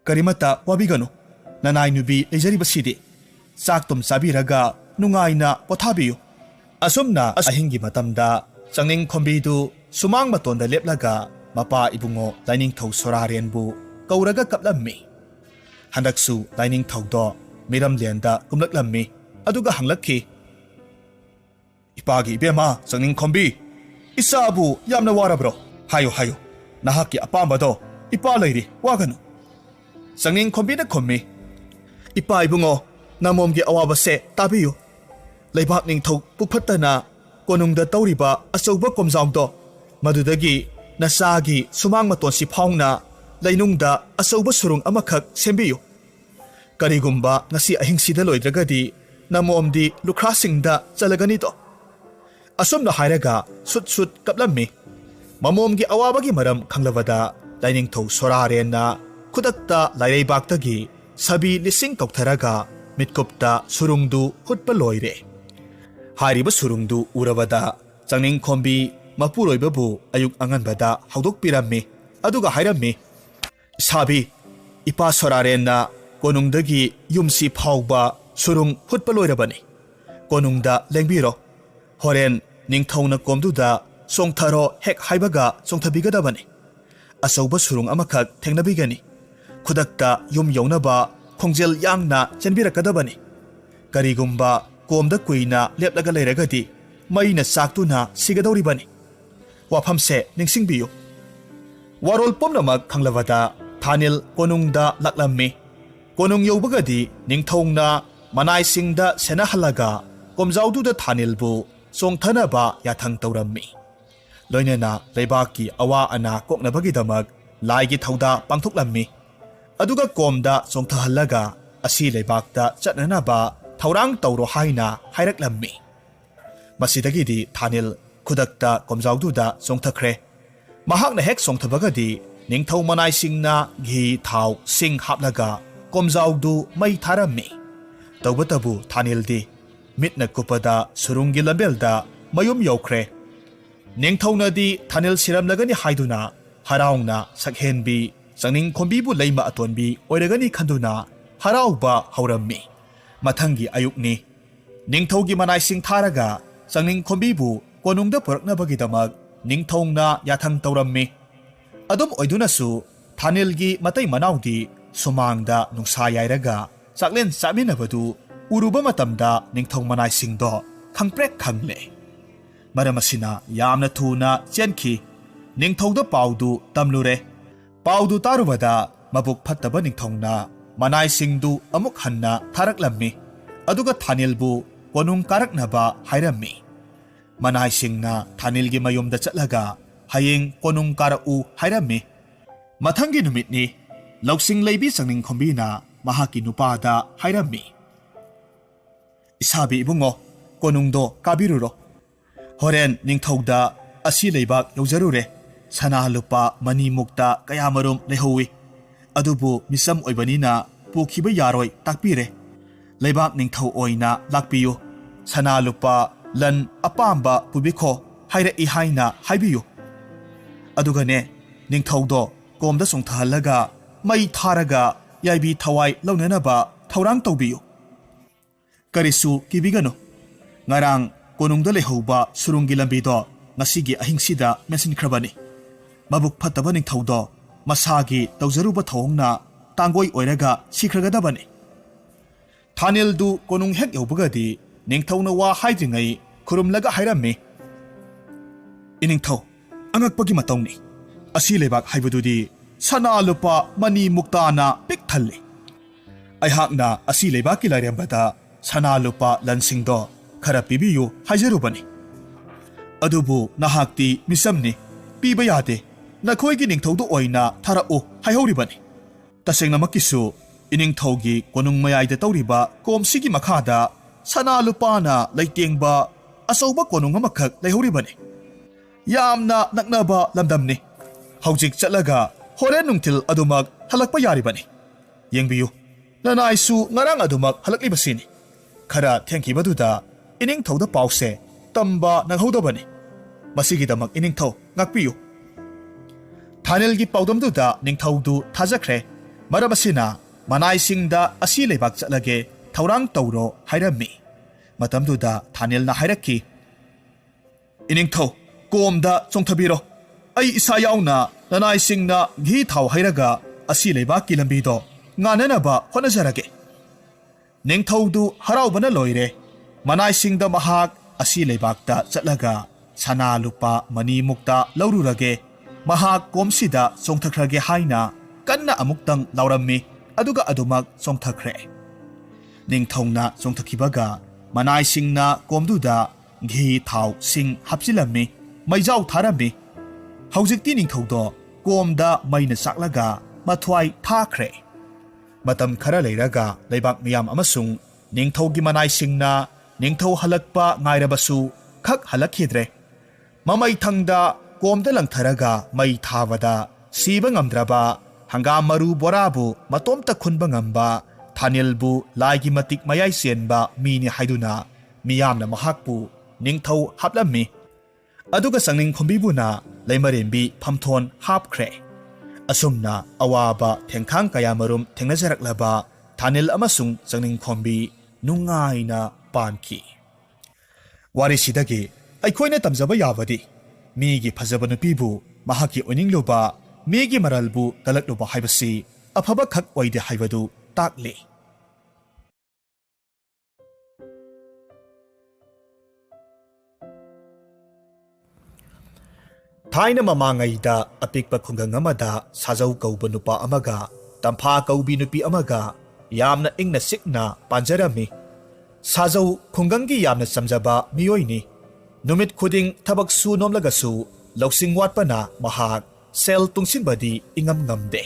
Karimata wabigano nanai nubi lejaribasidi saktum sabiraga nungaina pothabiyu. Asumna ahingi matamda sangning khombidu sumang matonda leplaga mapa ibungo lainingthou sorarenbu kauraga kaplammi. Handaksu lainingthoudo miramlenda kumlaklammi aduga hanglakhi. Ipagi ebema sangning khombi isabu yamna warabro hayo hayo nahaki apambado ipa leiri wagano. Sangning khombina khommi ipa ibungo namomgi awabase tabiyu. Leibak ningthou pukphatana konungda tawriba achouba komjawdo madudagi nasagi sumang matonsi phawna lainungda achouba surung amakhak sembiyu. Karigumba ngasi ahingsida loidragadi namomdi lukhrasingda chalagani to. Asumna hairaga sut kaplammi. Mamomgi awabagi maram khanglawada lainingthou sorarenna khudakta lairebaktagi sabi lising kautharaga mitkupta surungdu hutpa loire. Hariba surungdu urabada sangning khombi mapuroibabu ayuk anganbada haudok pirammi aduga hairammi. Sabi ipa sorarenna konungdagi yumsi phawba surung hutpa loirabani. Konungda lengbiro horen ningthouna komduda songtharo hek haibaga songthabigadabani. Achouba surung amakhak thengnabigani. Khudakta yum yaunaba khongjel yangna chenbirakadabani. Karigumba komda kuina leplaga leiragadi maina saktuna sigadoribani. Wafamse ningsingbiyu. Warol pomnamak khanglawada thanil konungda laklammi. Konung yobagadi ningthongna manaisingda senahalaga komjawduda thanilbu songthanaba yathang tawrammi. Loinana leibaki awa ana koknabagidamak laigi thauda pangthoklammi. Aduga komda songthahalaga asi leibakta chatnanaba thaurang tawro haina hairaklammi. Masidagidi thanil khudakta komjawduda songthakre. Mahakna hek songthabagadi ningthou manaisingna ghi thau sing haplaga komjawdu mai tharammi. Tawbatabu thanildi mitna kupada surungi lambelda mayum yokre. Ningthounadi thanil siramlagani haiduna haraungna sakhenbi sangning khombibu leima atonbi oiragani khanduna harauba haurammi. Mathangi ayukni ningthougi manaising tharaga sangning khombibu konungda puraknabagidamak ningthouna yathang tawrammi. Adum oidunasu thanilgi matai manaudi sumangda nungsa yairaga saklen saminabadu uruba matamda ningthou manaisingdo khangprek khangle. Maramasina yamna thuna chenkhi ningthouda paudu tamlure. Paudu tarubada mabuk phattaba ningthongna manaisingdu amuk hanna tharaklammi. Aduga thanilbu konung karaknaba hairammi. Manaisingna thanilgi mayumda chatlaga hayeng konung karau hairammi. Mathangi numitni lausing leibi sangning khombina mahaki nupada hairammi. Isabi ibungo konungdo kabiruro. Horen ningthouda asi leibak yaujarure. Sana lupa mani mukta kayamarum lehowi. Adubu misam oibanina pukhiba yaroi takpire. Leibak ningthou oina lakpiyu. Sana lupa lan apamba pubikho haira ihaina haibiyu. Adugane ningthoudo komda songthahalaga mai tharaga yaibi thawai launanaba thaurang tawbiyu. Karisu kibigano. Ngarang konungda lehoba surungi lambido ngasigi ahingsida mesinkrabani. Mabuk phattaba ningthoudo masagi tawjaruba thawongna tangoi oiraga sikhragadabani. Thanildu konung hek yobagadi ningthouna wa haidringai khurumlaga hairammi. Iningthou angakpagi matawni. Asi leibak haibadudi sana lupa mani muktana pik thalli. Aihakna asi leibaki lairembada sana lupa lansingdo khara pibiyu haijarubani. Adubu nahakti misamni piba yade nakhoigi ningthoudu oina tharau haihoribani. Tasengna makisu ꯏꯅꯤꯡꯊꯧꯒꯤ ꯀꯣꯅꯨꯡ ꯃꯌꯥꯏꯗ ꯇꯧꯔꯤꯕ ꯀꯣꯝꯁꯤꯒꯤ ꯃꯈꯥꯗ ꯁꯅꯥ ꯂꯨꯄꯥꯅ ꯂꯩꯇꯦꯡꯕ ꯑꯆꯧꯕ ꯀꯣꯅꯨꯡ ꯑꯃꯈꯛ ꯂꯩꯍꯧꯔꯤꯕꯅꯤ꯫ ꯌꯥꯝꯅ ꯅꯛꯅꯕ ꯂꯝꯗꯝꯅꯤ꯫ ꯍꯧꯖꯤꯛ ꯆꯠꯂꯒ ꯍꯣꯔꯦꯟ ꯅꯨꯡꯊꯤꯜ ꯑꯗꯨꯃꯛ ꯍꯜꯂꯛꯄ ꯌꯥꯔꯤꯕꯅꯤ꯫ ꯌꯦꯡꯕꯤꯌꯨ, ꯅꯅꯥꯏꯁꯨ ꯉꯔꯥꯡ ꯑꯗꯨꯃꯛ ꯍꯜꯂꯛꯂꯤꯕꯁꯤꯅꯤ꯫ ꯈꯔ ꯊꯦꯡꯈꯤꯕꯗꯨꯗ ꯏꯅꯤꯡꯊꯧꯗ ꯄꯥꯎꯁꯦ ꯇꯝꯕ ꯅꯪꯍꯧꯗꯕꯅꯤ꯫ ꯃꯁꯤꯒꯤꯗꯃꯛ ꯏꯅꯤꯡꯊꯧ ꯉꯥꯛꯄꯤꯌꯨ꯫ ꯊꯥꯅꯤꯜꯒꯤ ꯄꯥꯎꯗꯝꯗꯨꯗ ꯅꯤꯡꯊꯧꯗꯨ ꯊꯥꯖꯈ꯭ꯔꯦ꯫ ꯃꯔꯝ ꯑꯁꯤꯅ ꯃꯅꯥꯏꯁꯤꯡꯗ ꯑꯁꯤ ꯂꯩꯕꯥꯛ ꯆꯠꯂꯒꯦ ꯊꯧꯔꯥꯡ ꯇꯧꯔꯣ ꯍꯥꯏꯔꯝꯃꯤ꯫ ꯃꯇꯝꯗꯨꯗ ꯊꯥꯅꯤꯜꯅ ꯍꯥꯏꯔꯛꯈꯤ, ꯏꯅꯤꯡꯊꯧ, ꯀꯣꯝꯗ ꯆꯣꯡꯊꯕꯤꯔꯣ꯫ ꯑꯩ ꯏꯁꯥ ꯌꯥꯎꯅ ꯅꯅꯥꯏꯁꯤꯡꯅ ꯘꯤ ꯊꯥꯎ ꯍꯩꯔꯒ ꯑꯁꯤ ꯂꯩꯕꯥꯛꯀꯤ ꯂꯝꯕꯤꯗꯣ ꯉꯥꯟꯅꯅꯕ ꯍꯣꯠꯅꯖꯔꯒꯦ꯫ ꯅꯤꯡꯊꯧꯗꯨ ꯍꯔꯥꯎꯕꯅ ꯂꯣꯏꯔꯦ꯫ ꯃꯅꯥꯏꯁꯤꯡꯗ ꯃꯍꯥꯛ ꯑꯁꯤ ꯂꯩꯕꯥꯛꯇ ꯆꯠꯂꯒ ꯁꯅꯥ ꯂꯨꯄꯥ ꯃꯅꯤꯃꯨꯛꯇ ꯂꯧꯔꯨꯔꯒꯦ, ꯃꯍꯥꯛ ꯀꯣꯝꯁꯤꯗ ꯆꯣꯡꯊꯈ꯭ꯔꯒꯦ ꯍꯥꯏꯅ ꯀꯟꯅ ꯑꯃꯨꯛꯇꯪ ꯂꯥꯎꯔꯝꯃꯤ꯫ ꯑꯗꯨꯒ ꯑꯗꯨꯃꯛ ꯆꯣꯡꯊꯈ꯭ꯔꯦ꯫ ꯅꯤꯡꯊꯧꯅ ꯆꯣꯡꯊꯈꯤꯕꯒ ꯃꯅꯥꯏꯁꯤꯡꯅ ꯀꯣꯝꯗꯨꯗ ꯘꯤ ꯊꯥꯎ ꯁꯤꯡ ꯍꯥꯞꯆꯤꯜꯂꯝꯃꯤ, ꯃꯩꯖꯥꯎ ꯊꯥꯔꯝꯃꯤ꯫ ꯍꯧꯖꯤꯛꯇꯤ ꯅꯤꯡꯊꯧꯗꯣ ꯀꯣꯝꯗ ꯃꯩꯅ ꯆꯥꯛꯂꯒ ꯃꯊ꯭ꯋꯥꯏ ꯊꯥꯈ꯭ꯔꯦ꯫ ꯃꯇꯝ ꯈꯔ ꯂꯩꯔꯒ ꯂꯩꯕꯥꯛ ꯃꯤꯌꯥꯝ ꯑꯃꯁꯨꯡ ꯅꯤꯡꯊꯧꯒꯤ ꯃꯅꯥꯏꯁꯤꯡꯅ ꯅꯤꯡꯊꯧ ꯍꯜꯂꯛꯄ ꯉꯥꯏꯔꯕꯁꯨ ꯈꯛ ꯍꯜꯂꯛꯈꯤꯗ꯭ꯔꯦ꯫ ꯃꯃꯩꯊꯪꯗ ꯀꯣꯝꯗ ꯂꯪꯊꯔꯒ ꯃꯩ ꯊꯥꯕꯗ ꯁꯤꯕ ꯉꯝꯗ꯭ꯔꯕ ꯍꯪꯒꯥꯝ ꯃꯔꯨ ꯕꯣꯔꯥꯕꯨ ꯃꯇꯣꯝꯇ ꯈꯨꯟꯕ ꯉꯝꯕ ꯊꯥꯅꯤꯜꯕꯨ ꯂꯥꯏꯒꯤ ꯃꯇꯤꯛ ꯃꯌꯥꯏ ꯆꯦꯟꯕ ꯃꯤꯅꯤ ꯍꯥꯏꯗꯨꯅ ꯃꯤꯌꯥꯝꯅ ꯃꯍꯥꯛꯄꯨ ꯅꯤꯡꯊꯧ ꯍꯥꯞꯂꯝꯃꯤ꯫ ꯑꯗꯨꯒ ꯆꯪꯅꯤꯡ ꯈꯣꯝꯕꯤꯕꯨꯅ ꯂꯩꯃꯔꯦꯝꯕꯤ ꯐꯝꯊꯣꯟ ꯍꯥꯞꯈ꯭ꯔꯦ꯫ ꯑꯁꯨꯝꯅ ꯑꯋꯥꯕ ꯊꯦꯡꯈꯥꯡ ꯀꯌꯥꯃꯔꯨꯝ ꯊꯦꯡꯅꯖꯔꯛꯂꯕ ꯊꯥꯅꯤꯜ ꯑꯃꯁꯨꯡ ꯆꯪꯅꯤꯡ ꯈꯣꯝꯕꯤ ꯅꯨꯡꯉꯥꯏꯅ ꯄꯥꯟꯈꯤ꯫ ꯋꯥꯔꯤꯁꯤꯗꯒꯤ ꯑꯩꯈꯣꯏꯅ ꯇꯝꯖꯕ ꯌꯥꯕꯗꯤ ꯃꯤꯒꯤ ꯐꯖꯕ ꯅꯨꯄꯤꯕꯨ ꯃꯍꯥꯛꯀꯤ ꯑꯣꯏꯅꯤꯡꯂꯨꯕ, ꯃꯤꯒꯤ ꯃꯔꯜꯕꯨ ꯀꯜꯂꯛꯂꯨꯕ ꯍꯥꯏꯕꯁꯤ ꯑꯐꯕ ꯈꯛ ꯑꯣꯏꯗꯦ ꯍꯥꯏꯕꯗꯨ ꯇꯥꯛꯂꯤ꯫ ꯊꯥꯏꯅ ꯃꯃꯥꯡꯉꯩꯗ ꯑꯄꯤꯛꯄ ꯈꯨꯡꯒꯪ ꯑꯃꯗ ꯁꯥꯖꯧ ꯀꯧꯕ ꯅꯨꯄꯥ ꯑꯃꯒ ꯇꯝꯐꯥ ꯀꯧꯕꯤ ꯅꯨꯄꯤ ꯑꯃꯒ ꯌꯥꯝꯅ ꯏꯪꯅ ꯆꯤꯛꯅ ꯄꯥꯟꯖꯔꯝꯃꯤ꯫ ꯁꯥꯖꯧ ꯈꯨꯡꯒꯪꯒꯤ ꯌꯥꯝꯅ ꯆꯝꯖꯕ ꯃꯤꯑꯣꯏꯅꯤ꯫ ꯅꯨꯃꯤꯠ ꯈꯨꯗꯤꯡ ꯊꯕꯛ ꯁꯨ ꯅꯣꯝꯂꯒꯁꯨ ꯂꯧꯁꯤꯡ ꯋꯥꯠꯄꯅ ꯃꯍꯥꯛ ꯁꯦꯜ ꯇꯨꯡꯁꯤꯟꯕꯗꯤ ꯏꯉꯝ ꯉꯝꯗꯦ꯫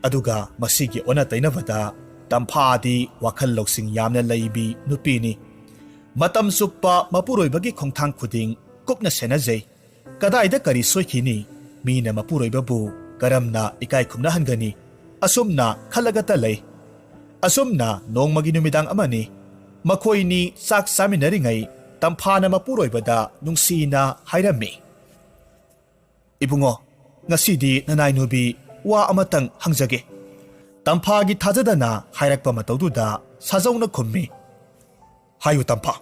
ꯑꯗꯨꯒ ꯃꯁꯤꯒꯤ ꯑꯣꯟꯅ ꯇꯩꯅꯕꯗ ꯇꯝꯐꯥꯗꯤ ꯋꯥꯈꯜ ꯂꯧꯁꯤꯡ ꯌꯥꯝꯅ ꯂꯩꯕꯤ ꯅꯨꯄꯤꯅꯤ꯫ ꯃꯇꯝ ꯆꯨꯞꯄ ꯃꯄꯨꯔꯣꯏꯕꯒꯤ ꯈꯣꯡꯊꯥꯡ ꯈꯨꯗꯤꯡ ꯀꯨꯞꯅ ꯁꯦꯟꯅꯖꯩ꯫ ꯀꯗꯥꯏꯗ ꯀꯔꯤ ꯁꯣꯏꯈꯤꯅꯤ, ꯃꯤꯅ ꯃꯄꯨꯔꯣꯏꯕꯕꯨ ꯀꯔꯝꯅ ꯏꯀꯥꯏ ꯈꯨꯝꯅꯍꯟꯒꯅꯤ, ꯑꯁꯨꯝꯅ ꯈꯜꯂꯒꯇ ꯂꯩ꯫ ꯑꯁꯨꯝꯅ ꯅꯣꯡꯃꯒꯤ ꯅꯨꯃꯤꯗꯥꯡ ꯑꯃꯅꯤ꯫ ꯃꯈꯣꯏꯅꯤ ꯆꯥꯛ ꯆꯥꯃꯤꯟꯅꯔꯤꯉꯩ ꯇꯝꯐꯥꯅ ꯃꯄꯨꯔꯣꯏꯕꯗ ꯅꯨꯡꯁꯤꯅ ꯍꯥꯏꯔꯝꯃꯤ, ꯏꯕꯨꯡꯉꯣ, ꯉꯁꯤꯗꯤ ꯅꯅꯥꯏꯅꯨꯕꯤ ꯋꯥ ꯑꯃꯇꯪ ꯍꯪꯖꯒꯦ꯫ ꯇꯝꯐꯥꯒꯤ ꯊꯥꯖꯗꯅ ꯍꯥꯏꯔꯛꯄ ꯃꯇꯧꯗꯨꯗ ꯁꯥꯖꯧꯅ ꯈꯨꯝꯃꯤ, ꯍꯥꯏꯌꯨ ꯇꯝꯐꯥ,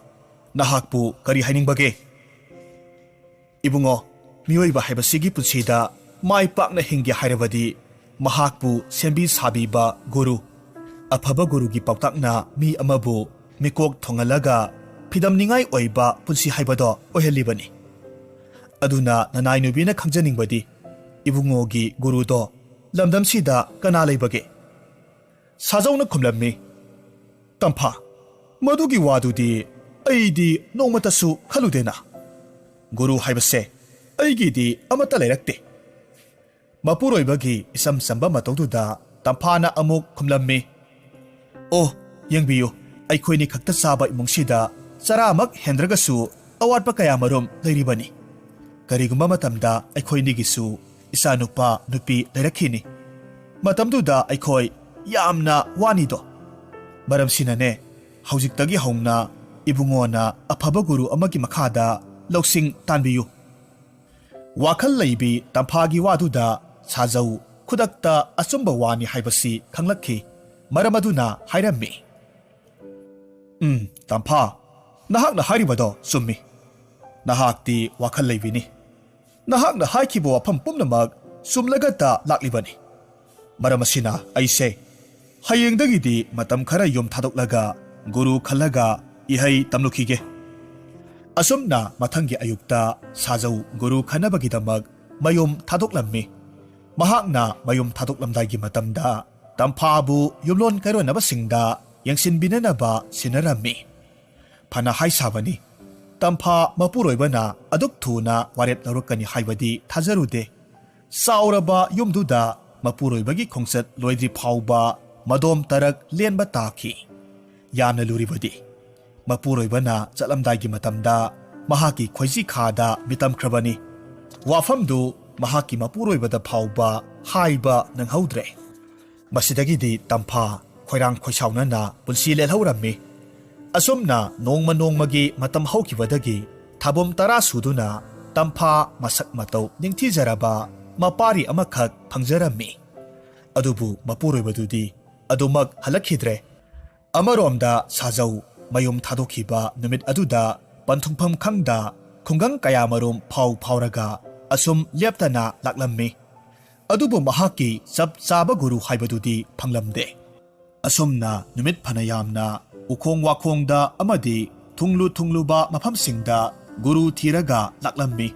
ꯅꯍꯥꯛꯄꯨ ꯀꯔꯤ ꯍꯥꯏꯅꯤꯡꯕꯒꯦ? ꯏꯕꯨꯡꯉꯣ, ꯃꯤꯑꯣꯏꯕ ꯍꯥꯏꯕꯁꯤꯒꯤ ꯄꯨꯟꯁꯤꯗ ꯃꯥꯏ ꯄꯥꯛꯅ ꯍꯤꯡꯒꯦ ꯍꯥꯏꯔꯕꯗꯤ ꯃꯍꯥꯛꯄꯨ ꯁꯦꯝꯕꯤ ꯁꯥꯕꯤꯕ ꯒꯨꯔꯨ, ꯑꯐꯕ ꯒꯨꯔꯨꯒꯤ ꯄꯥꯎꯇꯥꯛꯅ ꯃꯤ ꯑꯃꯕꯨ ꯃꯤꯀꯣꯛ ꯊꯣꯡꯍꯜꯂꯒ ꯐꯤꯗꯝꯅꯤꯉꯥꯏ ꯑꯣꯏꯕ ꯄꯨꯟꯁꯤ ꯍꯥꯏꯕꯗꯣ ꯑꯣꯏꯍꯜꯂꯤꯕꯅꯤ꯫ ꯑꯗꯨꯅ ꯅꯅꯥꯏꯅꯨꯕꯤꯅ ꯈꯪꯖꯅꯤꯡꯕꯗꯤ ꯏꯕꯨꯡꯉꯣꯒꯤ ꯒꯨꯔꯨꯗꯣ ꯂꯝꯗꯝꯁꯤꯗ ꯀꯅꯥ ꯂꯩꯕꯒꯦ? ꯁꯥꯖꯧꯅ ꯈꯨꯝꯂꯝꯃꯤ, ꯇꯝꯐꯥ, ꯃꯗꯨꯒꯤ ꯋꯥꯗꯨꯗꯤ ꯑꯩꯗꯤ ꯅꯣꯡꯃꯇꯁꯨ ꯈꯜꯂꯨꯗꯦꯅ꯫ ꯒꯨꯔꯨ ꯍꯥꯏꯕꯁꯦ ꯑꯩꯒꯤꯗꯤ ꯑꯃꯠꯇ ꯂꯩꯔꯛꯇꯦ꯫ ꯃꯄꯨꯔꯣꯏꯕꯒꯤ ꯏꯆꯝ ꯆꯝꯕ ꯃꯇꯧꯗꯨꯗ ꯇꯝꯐꯥꯅ ꯑꯃꯨꯛ ꯈꯨꯝꯂꯝꯃꯤ, ꯑꯣ, ꯌꯦꯡꯕꯤꯌꯨ, ꯑꯩꯈꯣꯏꯅꯤ ꯈꯛꯇ ꯆꯥꯕ ꯏꯃꯨꯡꯁꯤꯗ ꯆꯔꯥꯃꯛ ꯍꯦꯟꯗ꯭ꯔꯒꯁꯨ ꯑꯋꯥꯠꯄ ꯀꯌꯥꯃꯔꯨꯝ ꯂꯩꯔꯤꯕꯅꯤ꯫ ꯀꯔꯤꯒꯨꯝꯕ ꯃꯇꯝꯗ ꯑꯩꯈꯣꯏꯅꯤꯒꯤꯁꯨ ꯏꯆꯥꯅꯨꯄꯥ ꯅꯨꯄꯤ ꯂꯩꯔꯛꯈꯤꯅꯤ꯫ ꯃꯇꯝꯗꯨꯗ ꯑꯩꯈꯣꯏ ꯌꯥꯝꯅ ꯋꯥꯅꯤꯗꯣ꯫ ꯃꯔꯝꯁꯤꯅꯅꯦ, ꯍꯧꯖꯤꯛꯇꯒꯤ ꯍꯧꯅ ꯏꯕꯨꯡꯉꯣꯅ ꯑꯐꯕ ꯒꯨꯔꯨ ꯑꯃꯒꯤ ꯃꯈꯥꯗ ꯂꯧꯁꯤꯡ ꯇꯥꯟꯕꯤꯌꯨ꯫ ꯋꯥꯈꯜ ꯂꯩꯕꯤ ꯇꯝꯐꯥꯒꯤ ꯋꯥꯗꯨꯗ ꯁꯥꯖꯧ ꯈꯨꯗꯛꯇ ꯑꯆꯨꯝꯕ ꯋꯥꯅꯤ ꯍꯥꯏꯕꯁꯤ ꯈꯪꯂꯛꯈꯤ꯫ ꯃꯔꯝ ꯑꯗꯨꯅ ꯍꯥꯏꯔꯝꯃꯤ, ꯇꯝꯐꯥ, ꯅꯍꯥꯛꯅ ꯍꯥꯏꯔꯤꯕꯗꯣ ꯆꯨꯝꯃꯤ꯫ ꯅꯍꯥꯛꯇꯤ ꯋꯥꯈꯜ ꯂꯩꯕꯤꯅꯤ꯫ ꯅꯍꯥꯛꯅ ꯍꯥꯏꯈꯤꯕ ꯋꯥꯐꯝ ꯄꯨꯝꯅꯃꯛ ꯆꯨꯝꯂꯒꯇ ꯂꯥꯛꯂꯤꯕꯅꯤ꯫ ꯃꯔꯝ ꯑꯁꯤꯅ ꯑꯩꯁꯦ ꯍꯌꯦꯡꯗꯒꯤꯗꯤ ꯃꯇꯝ ꯈꯔ ꯌꯨꯝ ꯊꯥꯗꯣꯛꯂꯒ ꯒꯨꯔꯨ ꯈꯜꯂꯒ ꯏꯍꯩ ꯇꯝꯂꯨꯈꯤꯒꯦ꯫ ꯑꯁꯨꯝꯅ ꯃꯊꯪꯒꯤ ꯑꯌꯨꯛꯇ ꯁꯥꯖꯧ ꯒꯨꯔꯨ ꯈꯟꯅꯕꯒꯤꯗꯃꯛ ꯃꯌꯨꯝ ꯊꯥꯗꯣꯛꯂꯝꯃꯤ꯫ ꯃꯍꯥꯛꯅ ꯃꯌꯨꯝ ꯊꯥꯗꯣꯛꯂꯝꯗꯥꯏꯒꯤ ꯃꯇꯝꯗ ꯇꯝꯐꯥꯕꯨ ꯌꯨꯝꯂꯣꯟ ꯀꯩꯔꯣꯟꯅꯕꯁꯤꯡꯗ ꯌꯦꯡꯁꯤꯟꯕꯤꯅꯅꯕ ꯁꯤꯟꯅꯔꯝꯃꯤ꯫ ꯐꯅ ꯍꯥꯏ ꯁꯥꯕꯅꯤ, ꯇꯝꯐꯥ ꯃꯄꯨꯔꯣꯏꯕꯅ ꯑꯗꯨꯛ ꯊꯨꯅ ꯋꯥꯔꯦꯞ ꯂꯧꯔꯛꯀꯅꯤ ꯍꯥꯏꯕꯗꯤ ꯊꯥꯖꯔꯨꯗꯦ꯫ ꯆꯥꯎꯔꯕ ꯌꯨꯝꯗꯨꯗ ꯃꯄꯨꯔꯣꯏꯕꯒꯤ ꯈꯣꯡꯆꯠ ꯂꯣꯏꯗ꯭ꯔꯤ ꯐꯥꯎꯕ madom tarak lianba taki. Yamna luribadi. Mapuroibana chalamdaigi matamda mahaki khoisi khada mitam khrabani. Wafamdu mahaki mapuroibada phauba haiba nanghaudre. Masidagidi tampha khoirang khoisaunana pulsi lelhaurammi. Asumna nongmagi matam haukibadagi thabom tara suduna tampha masak matau ningthijaraba mapari amakhak phangjarammi. Adubu mapuroibadudi adumak halakhidre. Amaromda sajau mayum thadokhiba numit aduda panthungpham khangda khungang kayamarum phauraga asum leptana laklammi. Adubu mahaki chap chaba guru haibadudi phanglamde. Asumna numit phanayamna ukhong wakhongda amadi thungluba mafamsingda guru thiraga laklammi.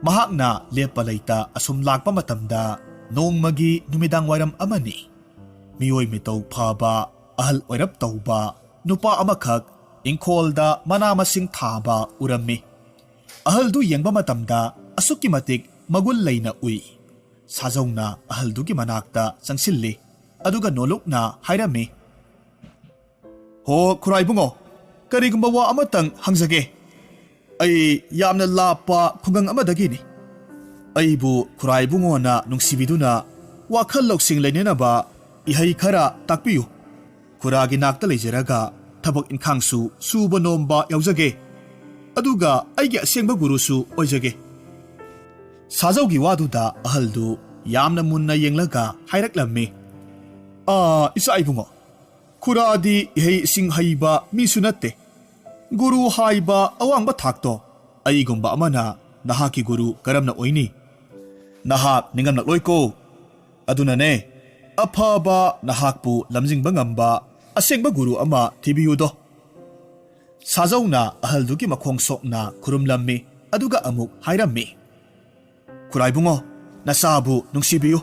Mahakna lepa laita asum lakpa matamda nongmagi numidang wairam amani. Miyoi mitau phaba ahal oirap tauba nupa amakhak ingkholda manamasing thaba urammi. Ahaldu yengba matamda asuki matik magul leina ui. Sajawna ahaldugi manakta changsilli aduga nolokna hairami. Ho khuraibungo karigumba wa amatang hangjage. Ai yamna lapa khungang amadagini. Aibu khuraibungo na nungsibiduna wakhal loksing leinenaba ihai khara takpiyu. Kuragi nakta leijeraga thabak inkhangsu suba nomba yaujage. Aduga aigi asengba gurusu oijage. Sajawgi waduda ahaldu yamna munna yenglaga hairaklammi. Isa ibungo. Kuradi ihei sing haiba misu natte. Guru haiba awangba thakto. Aigumba amana nahaki guru karamna oini. Nahak ningamnak loiko. Adunane afaba nahakpu lamjingba ngamba asengba guru ama thibiyudo. Sajawna ahaldugi makhong sokna khurumlammi aduga amuk hairammi. Khuraibungo nasabu nungsibiyu.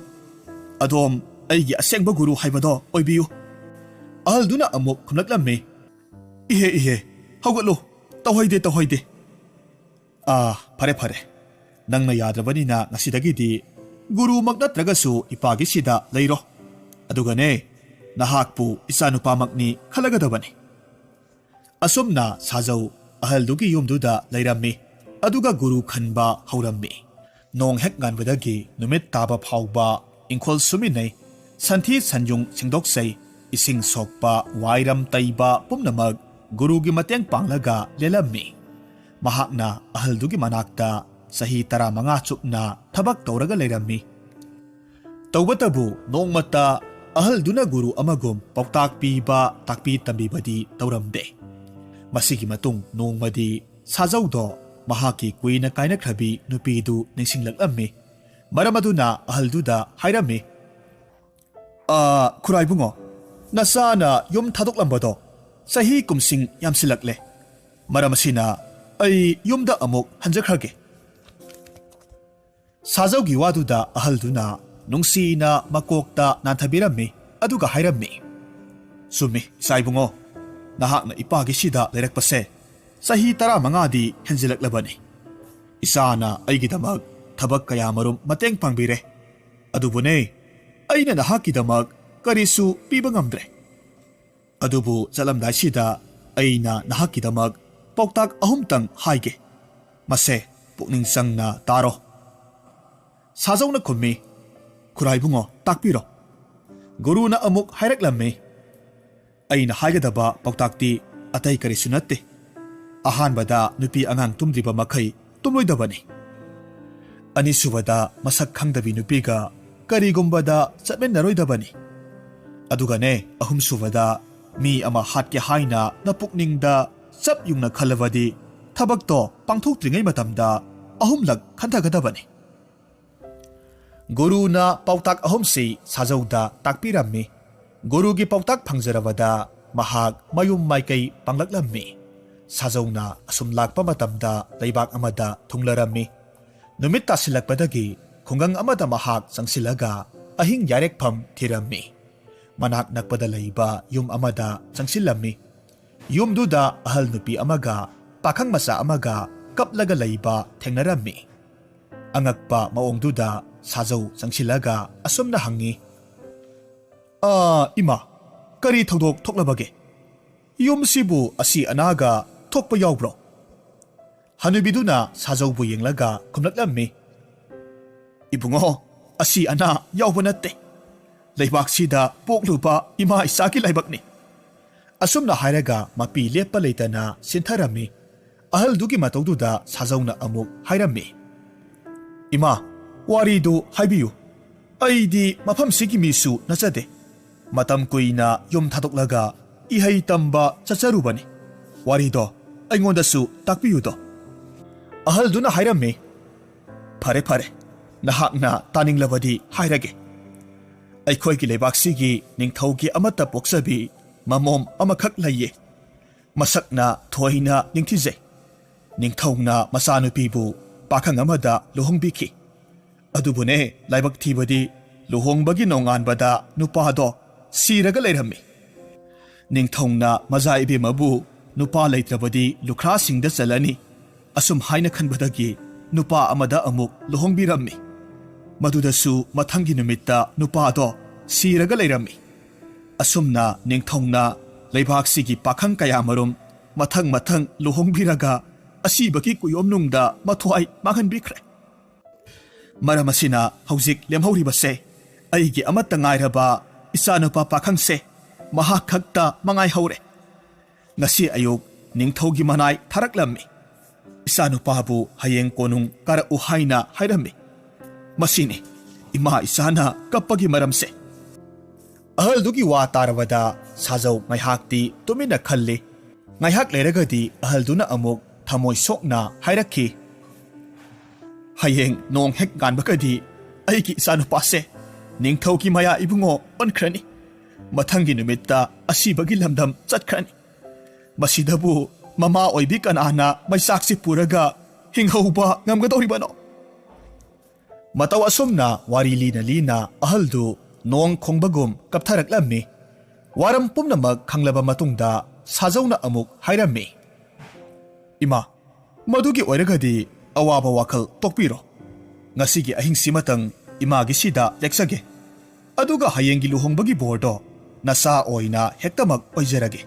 Adom aigi asengba guru haibado oibiyu. Ahalduna amuk khumlaklammi. Ihe haugatlo tawhaide. Fare. Nangna yadrabanina ngasidagidi guru magnatragasu ipagi sida leiro. Adugane nahakpu isanupamakni khalagadabani. Asumna sajaw ahaldugi yumduda leirammi aduga guru khanba haurammi. Nong hek nganbadagi numit taba phauba ingkhol suminai santhi sanjung singdoksai ising sokpa wairam taiba pumnamag gurugi mateng panglaga lelammi. Mahakna ahaldugi manakta sahi 15 chupna thabak tawraga leirammi. Tawbatabu nongmata ahalդuna guru amagum pauktak piba takpi tambibadi tawramde. Masigi matung nongmadi sajawdo mahaki kuina kaina khabi nupidu ningsinglaklammi. Maramaduna ahalduda hairammi. Khuraibungo nasana yum thadoklambado sahi kumsing yamsilakle. Maramasina ai yumda amuk hanjakhrage. Sajawgi waduda ahalдuna nungsina makokta nathabirammi aduga hairammi. Sumi saibungo nahakna ipagi sida leirakpase sahi 15 di henjilaklabani. Isana aigidamak thabak kayamarum mateng pangbire. Adubune aina nahakidamak karisu piba ngamdre. Adubu chalamdai sida aina nahakidamak pauktak ahumtang haige. Mase pukning sangna taro. Sajawna khummi. Khuraibungo takpiro. Guruna amuk hairaklammi. Aina haigadaba pauktakti atai karisu natte. Ahanbada nupi angang tumdriba makhai tumloidabani. Anisubada masak khangdabi nupiga karigumbada chatmennaroidabani. Adugane ahumsubada mi ama hatke haina napukningda chap yungna khalabadi thabakto pangthoktringay matamda ahumlak khantagadabani. Guru na pautak ahumsi sajawda takpirammi. Guru gi pautak phangjarabada mahak mayum maikai panglaklammi. Sajawna asum lakpa matamda leibak amada thunglarammi. Numit tasilakpadagi khungang amada mahak changsilaga ahing yarekpham thirammi. Manak nakpada leiba yum amada changsilammi. Yumduda ahal nupi amaga pakhang masa amaga kaplaga leiba thengnarammi. Angakpa maongduda Sajaw changsilaga asumna hangi. Ima, kari thawdok thoklabage. Yumsibu asi anaga thokpa yawbro. Hanubiduna sajaubu yenglaga kumlaklammi. Ibungo, asi ana yawba natte. Leibak sida pokluba ima isaki leibakni. Asumna hairaga mapi lepa leitana sintharami. Ahal dugi matawduda sajauna amuk hairami. Ima, waridu haibiyu. Aidi mafam sigi misu nachade. Matam kuina yum thatoklaga ihai tamba chacharubani. Warido aingondasu takpiyudo. Ahal duna hairami. Phare phare. Nahakna taninglabadi hairage. Aikhoigi leibaksigi ningthougi amata poksabi mamom amakhak laye. Masakna thoina ningthije. Ningthouna masanupibu pakhang amada luhongbiki. Adubune laibak thibadi luhongbagi nonganbada nupado siraga leirami. Ningthouna maja ebemabu nupa leitrabadi lukhra singda chalani. Asum haina khanbadagi nupa amada amuk luhongbirami. Madudasu mathangi numitta nupado siraga leirami. Asumna ningthouna leibaksigi pakhang kayamarum mathang luhongbiraga asibaki kuyomnungda mathwai manghanbikre. Maramasina hauzik lemhauribase aigi amatta ngairaba isanupa pakhangse mahak khakta mangai haure. Ngasi ayuk ningthougi manai tharaklammi. Isanupabu hayeng konung kara uhaina hairami. Masini ima isana kappagi maramse. Ahal dugi wa tarwada sajau ngaihakti tumina khalli. Ngaihak leiragadi ahal duna amuk thamoi sokna hairakhi. Hayeng nong hek ganbakadi aigi isanupase ningthougi maya ibungo onkhrani. Mathangi numitta asibagi lamdam chatkrani. Masidabu mama oibi kanana maisaksi puraga hinghauba ngamgadoribano. Mataw asumna wari lina ahaldu nong khongbagum kaptharaklammi. Waram pumnamak khanglaba matungda sajauna amuk hairami. Ima, madugi oiragadi awaba wakal tokpiro. Ngasigi ahingsimatang imagi sida leksage. Aduga hayengi luhongbagi bordo nasa oina hektamak oijarage.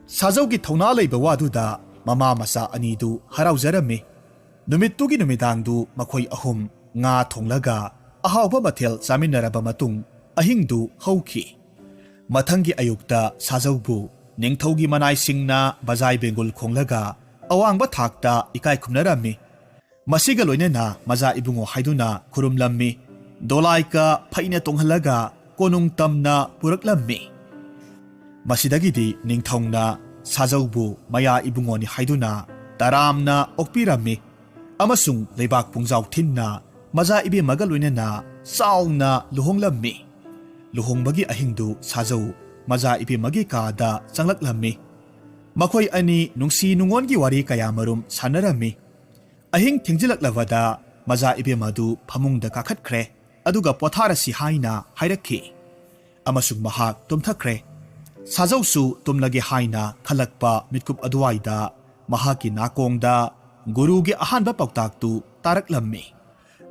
Sajaugi thawna leiba waduda mama masa anidu harauzarami. Numittugi numidangdu makhoi ahum nga thonglaga ahawba mathel chaminaraba matung ahingdu hauki. Mathangi ayukta sajaubu ningthougi manai singna bazai bengul khonglaga awangba thakta ikai khumnarami. Masiga loinena maja ibungo haiduna khurumlammi. Dolaika phaina tonghallaga konung tamna puraklammi. Masidagidi ningthouna sajaubu maya ibungoni haiduna taramna okpirammi. Amasung leibak pungjau thinna maja ebemaga loinena sauna luhonglammi. Luhongbagi ahingdu sajau maja ebemagi kada changlaklammi. Makhoi ani nungsi nungongi wari kayamarum sanarami. Ahing thingjilaklawada maja ebemadu phamungda kakhatkre aduga potharasi haina hairakhi. Amasung mahak tumthakre. Sajausu tumlage haina khalakpa mitkup aduwaida mahaki nakongda gurugi ahanba pautaktu taraklammi.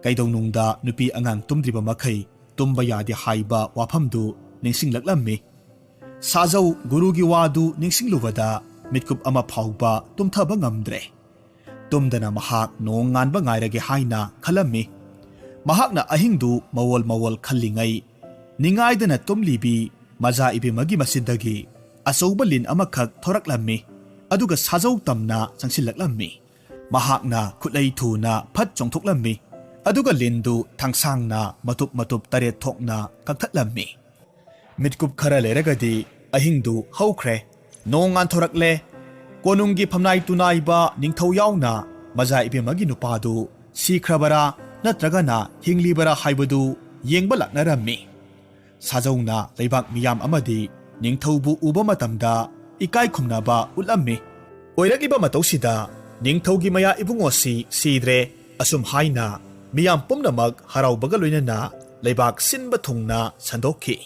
Kaidawnungda nupi angang tumdriba makhai tumba yadi haiba wafamdu ningsinglaklammi. Sajau gurugi wadu ningsinglubada mitkup ama phauba tumthaba ngamdre. Tumdana mahak nong nganba ngairage haina khalammi. Mahakna ahingdu mawol khallingai ningaidana tumlibi maja ebemagi masidagi achouba lin amakhak thoraklammi. Aduga sajau tamna changsilaklammi. Mahakna khutlai thuna phat chongthoklammi. Aduga lindu thangsangna matup taret thokna kakthatlammi. Mitkup khara leragadi ahingdu haukhre nong an thorakle. Konunggi phamnai tunaiba ningthou yauna maja ebemagi nupadu sikhrabara natragana hinglibara haibadu yengba laknarammi. Sajauna leibak miyam amadi ningthoubu uba matamda ikai khumnaba ulammi. Oirakiba matawsida ningthougi maya ibungosi sidre asum haina miyam pumnamak haraubaga loinana leibak sinba thungna sandokhi.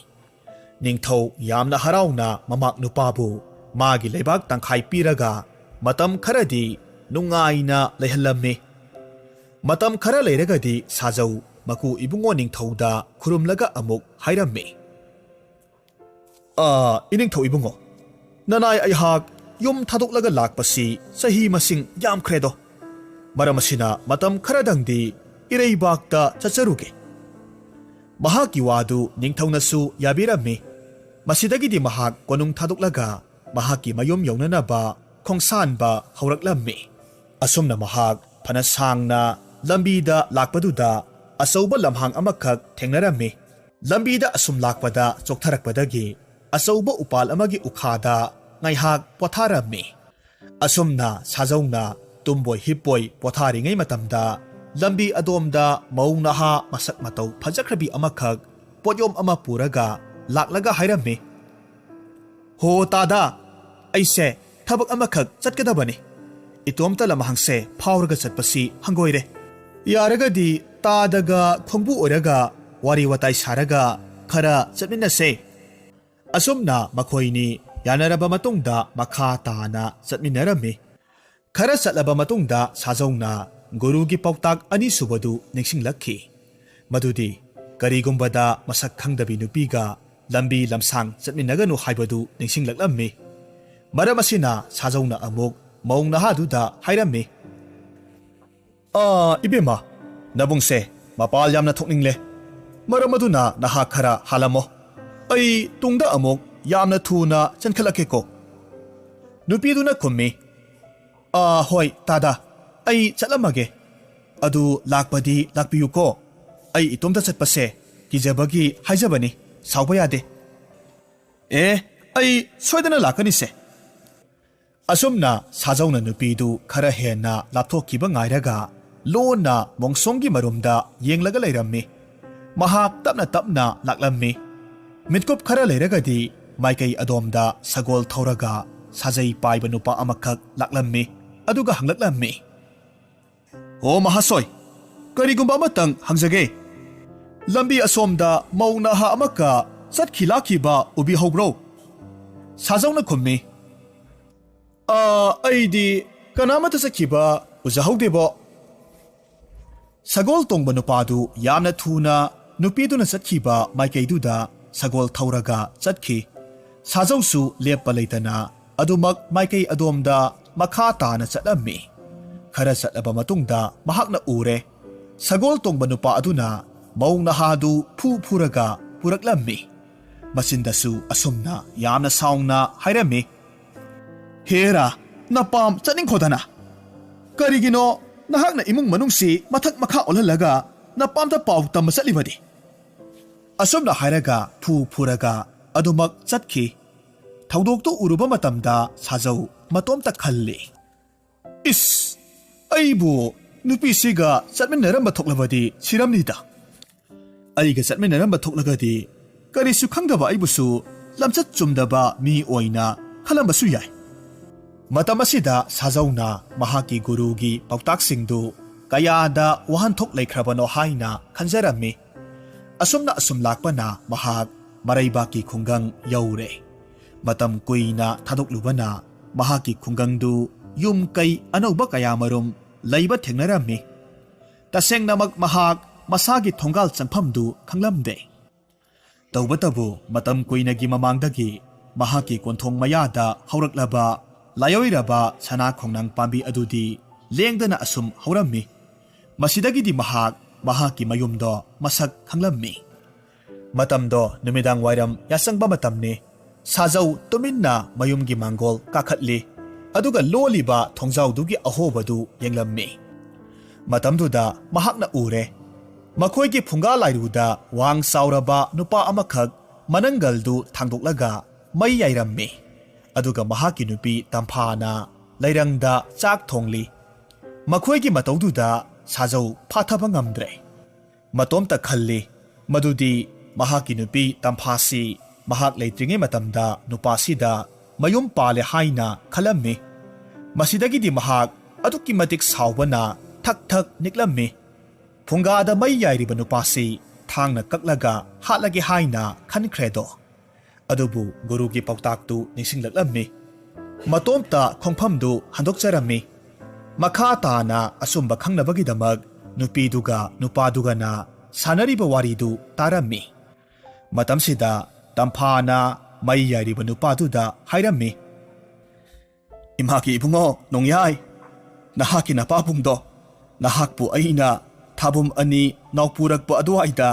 Ningthou yamna harauna mamak nupabu magi leibak tangkhai piraga matam kharadi nungaina lehallammi. Matam khara leiragadi sajau maku ibungo ningthouda khurumlaga amuk hairammi. Ningthou ibungo. Nanay ayhak yum thadok laga lakpasi sahi masing yamkhredo. Maramasina matam kharadangdi ireibakta chacharuge. Mahaki wadu ningthou nasu yabirammi. Masidagidi mahak konung thadok laga mahaki mayum yawnanaba khongsanba hauraklammi. Asumna mahak panasangna lambida lakpaduda asauba lamhang amakak thengnarammi. Lambida asum lakpada choktarakpadagi asauba upal amagi ukhada ngaihak potharammi. Asumna sajongna tumboy hipboy potharingai matamda lambi adomda maunaha masak matau phajakhrabi amakak poyom ama puraga laklaga hairammi. Ho tada aise thabak amakak chatkadabani. Itomta lamahangse phawraga chatpasi hangoire. Yaragadi tadaga khongbu oraga wari watai saraga khara chatminase. Asumna makhoini yanaraba matungda makha tana chatminarami. Khara chatlaba matungda sajongna gurugi pautak ani subadu ningsinglakhi. Madudi karigumbada masak khangdabi nupiga lambi lamsang chatminaganu haibadu ningsinglaklammi. Maramasina sajongna amuk maung nahaduda hairammi. Ebema nabungse mapal yamna thokningle. Maramaduna naha khara halamo. Ai tungda amuk yamna thuna chankhalakeko. Nupiduna khummi. Hoi tada ai chatlamage. Adu lakpadi lakpiyuko. Ai itomta chatpase kijabagi haijabani sauba yade. Ai soidana lakani se. Asumna sajongna nupidu khara hena lapthokiba ngairaga lona mongsonggi marumda yenglaga lairammi. Mahak tapna laklammi. Mitkup khara lairagadi maikai adomda sagol thauraga sajai paiba nupa amakak laklammi. Aduga hanglaklammi. O mahasoi, karigumba amatang hangjage. Lambi asomda maunaha amaka chatkhilakiba ubi hobro. Sajongna khummi. Aidi kanamata sakhiba ujahaudebo. Sagol tongba nupadu yamna thuna nupiduna chatkhiba maikaiduda sagol thauraga chatkhi. Sajausu leppa leitana adumak maikai adomda makha tana chatlammi. Khara chatlaba matungda mahakna ure. Sagol tongba nupa aduna maung nahadu phuraga puraklammi. Masindasu asumna yamna saungna hairammi. Hera napam chatningkhodana. Karigino nahakna imung manungsi mathak makha olhalaga napamta pau tamma chatlibadi. Asumna hairaga phuraga adumak chatkhi. Thaudoktu uruba matamda sajau matomta khalli. Aibu nupisiga chatminaramba thoklabadi siramnida. Aiga chatminaramba thoklagadi karisu khangdaba aibusu lamchat chumdaba mi oina khalambasu yai. Matamasida sajauna mahaki gurugi pautaksingdu kayada wahanthok laikhrabano haina khanjarami. Asumna asum lakpana mahak maraibaki khungang yaure. Matam kuina thadoklubana mahaki khungangdu yum kai anauba kayamarum laiba thengnarami. Tasengnamak mahak masagi thongal changphamdu khanglamde. Tawbatabu matam kuinagi mamangdagi mahaki konthong mayada hauraklaba layoiraba sana khongnang pambi adudi lengdana asum haurammi. Masidagidi mahaki mayumdo masak khanglammi. Matamdo numidang wairam yasangba matamni. Sajau tuminna mayumgi mangol kakhatli. Aduga loliba thongjaudugi ahobadu yenglammi. Matamduda mahakna ure. Makhoigi phunga lairuda wang sauraba nupa amakak manangaldu thangdoklaga mai yairammi. Aduga mahaki nupi tamphana lairangda chak thongli. Makhoigi mataududa sajau phathaba ngamdre. Matomta khalli. Madudi mahaki nupi tamphasi mahak leitringe matamda nupasida mayum pale haina khalammi. Masidagidi mahak aduki matik saubana thak niklammi. Phungada mai yairiba nupasi thangna kaklaga hatlage haina khankredo. Adubu gurugi pautaktu nisinglatlammi. Matomta khongphamdu handokcharammi. Makha tana asumba khangnabagidamag nupiduga nupadugana sanariba waridu tarammi. Matamsida tamphana ꯃꯩ ꯌꯥꯏꯔꯤꯕ ꯅꯨꯄꯥꯗꯨꯗ ꯍꯥꯏꯔꯝꯃꯤ, "ꯏꯃꯥꯒꯤ ꯏꯕꯨꯡꯉꯣ ꯅꯣꯡꯌꯥꯏ, ꯅꯍꯥꯛꯀꯤ ꯅꯄꯥꯕꯨꯡꯗꯣ ꯅꯍꯥꯛꯄꯨ ꯑꯩꯅ ꯊꯥꯕꯨꯝ 2 ꯅꯥꯎꯄꯨꯔꯛꯄ ꯑꯗꯨꯋꯥꯏꯗ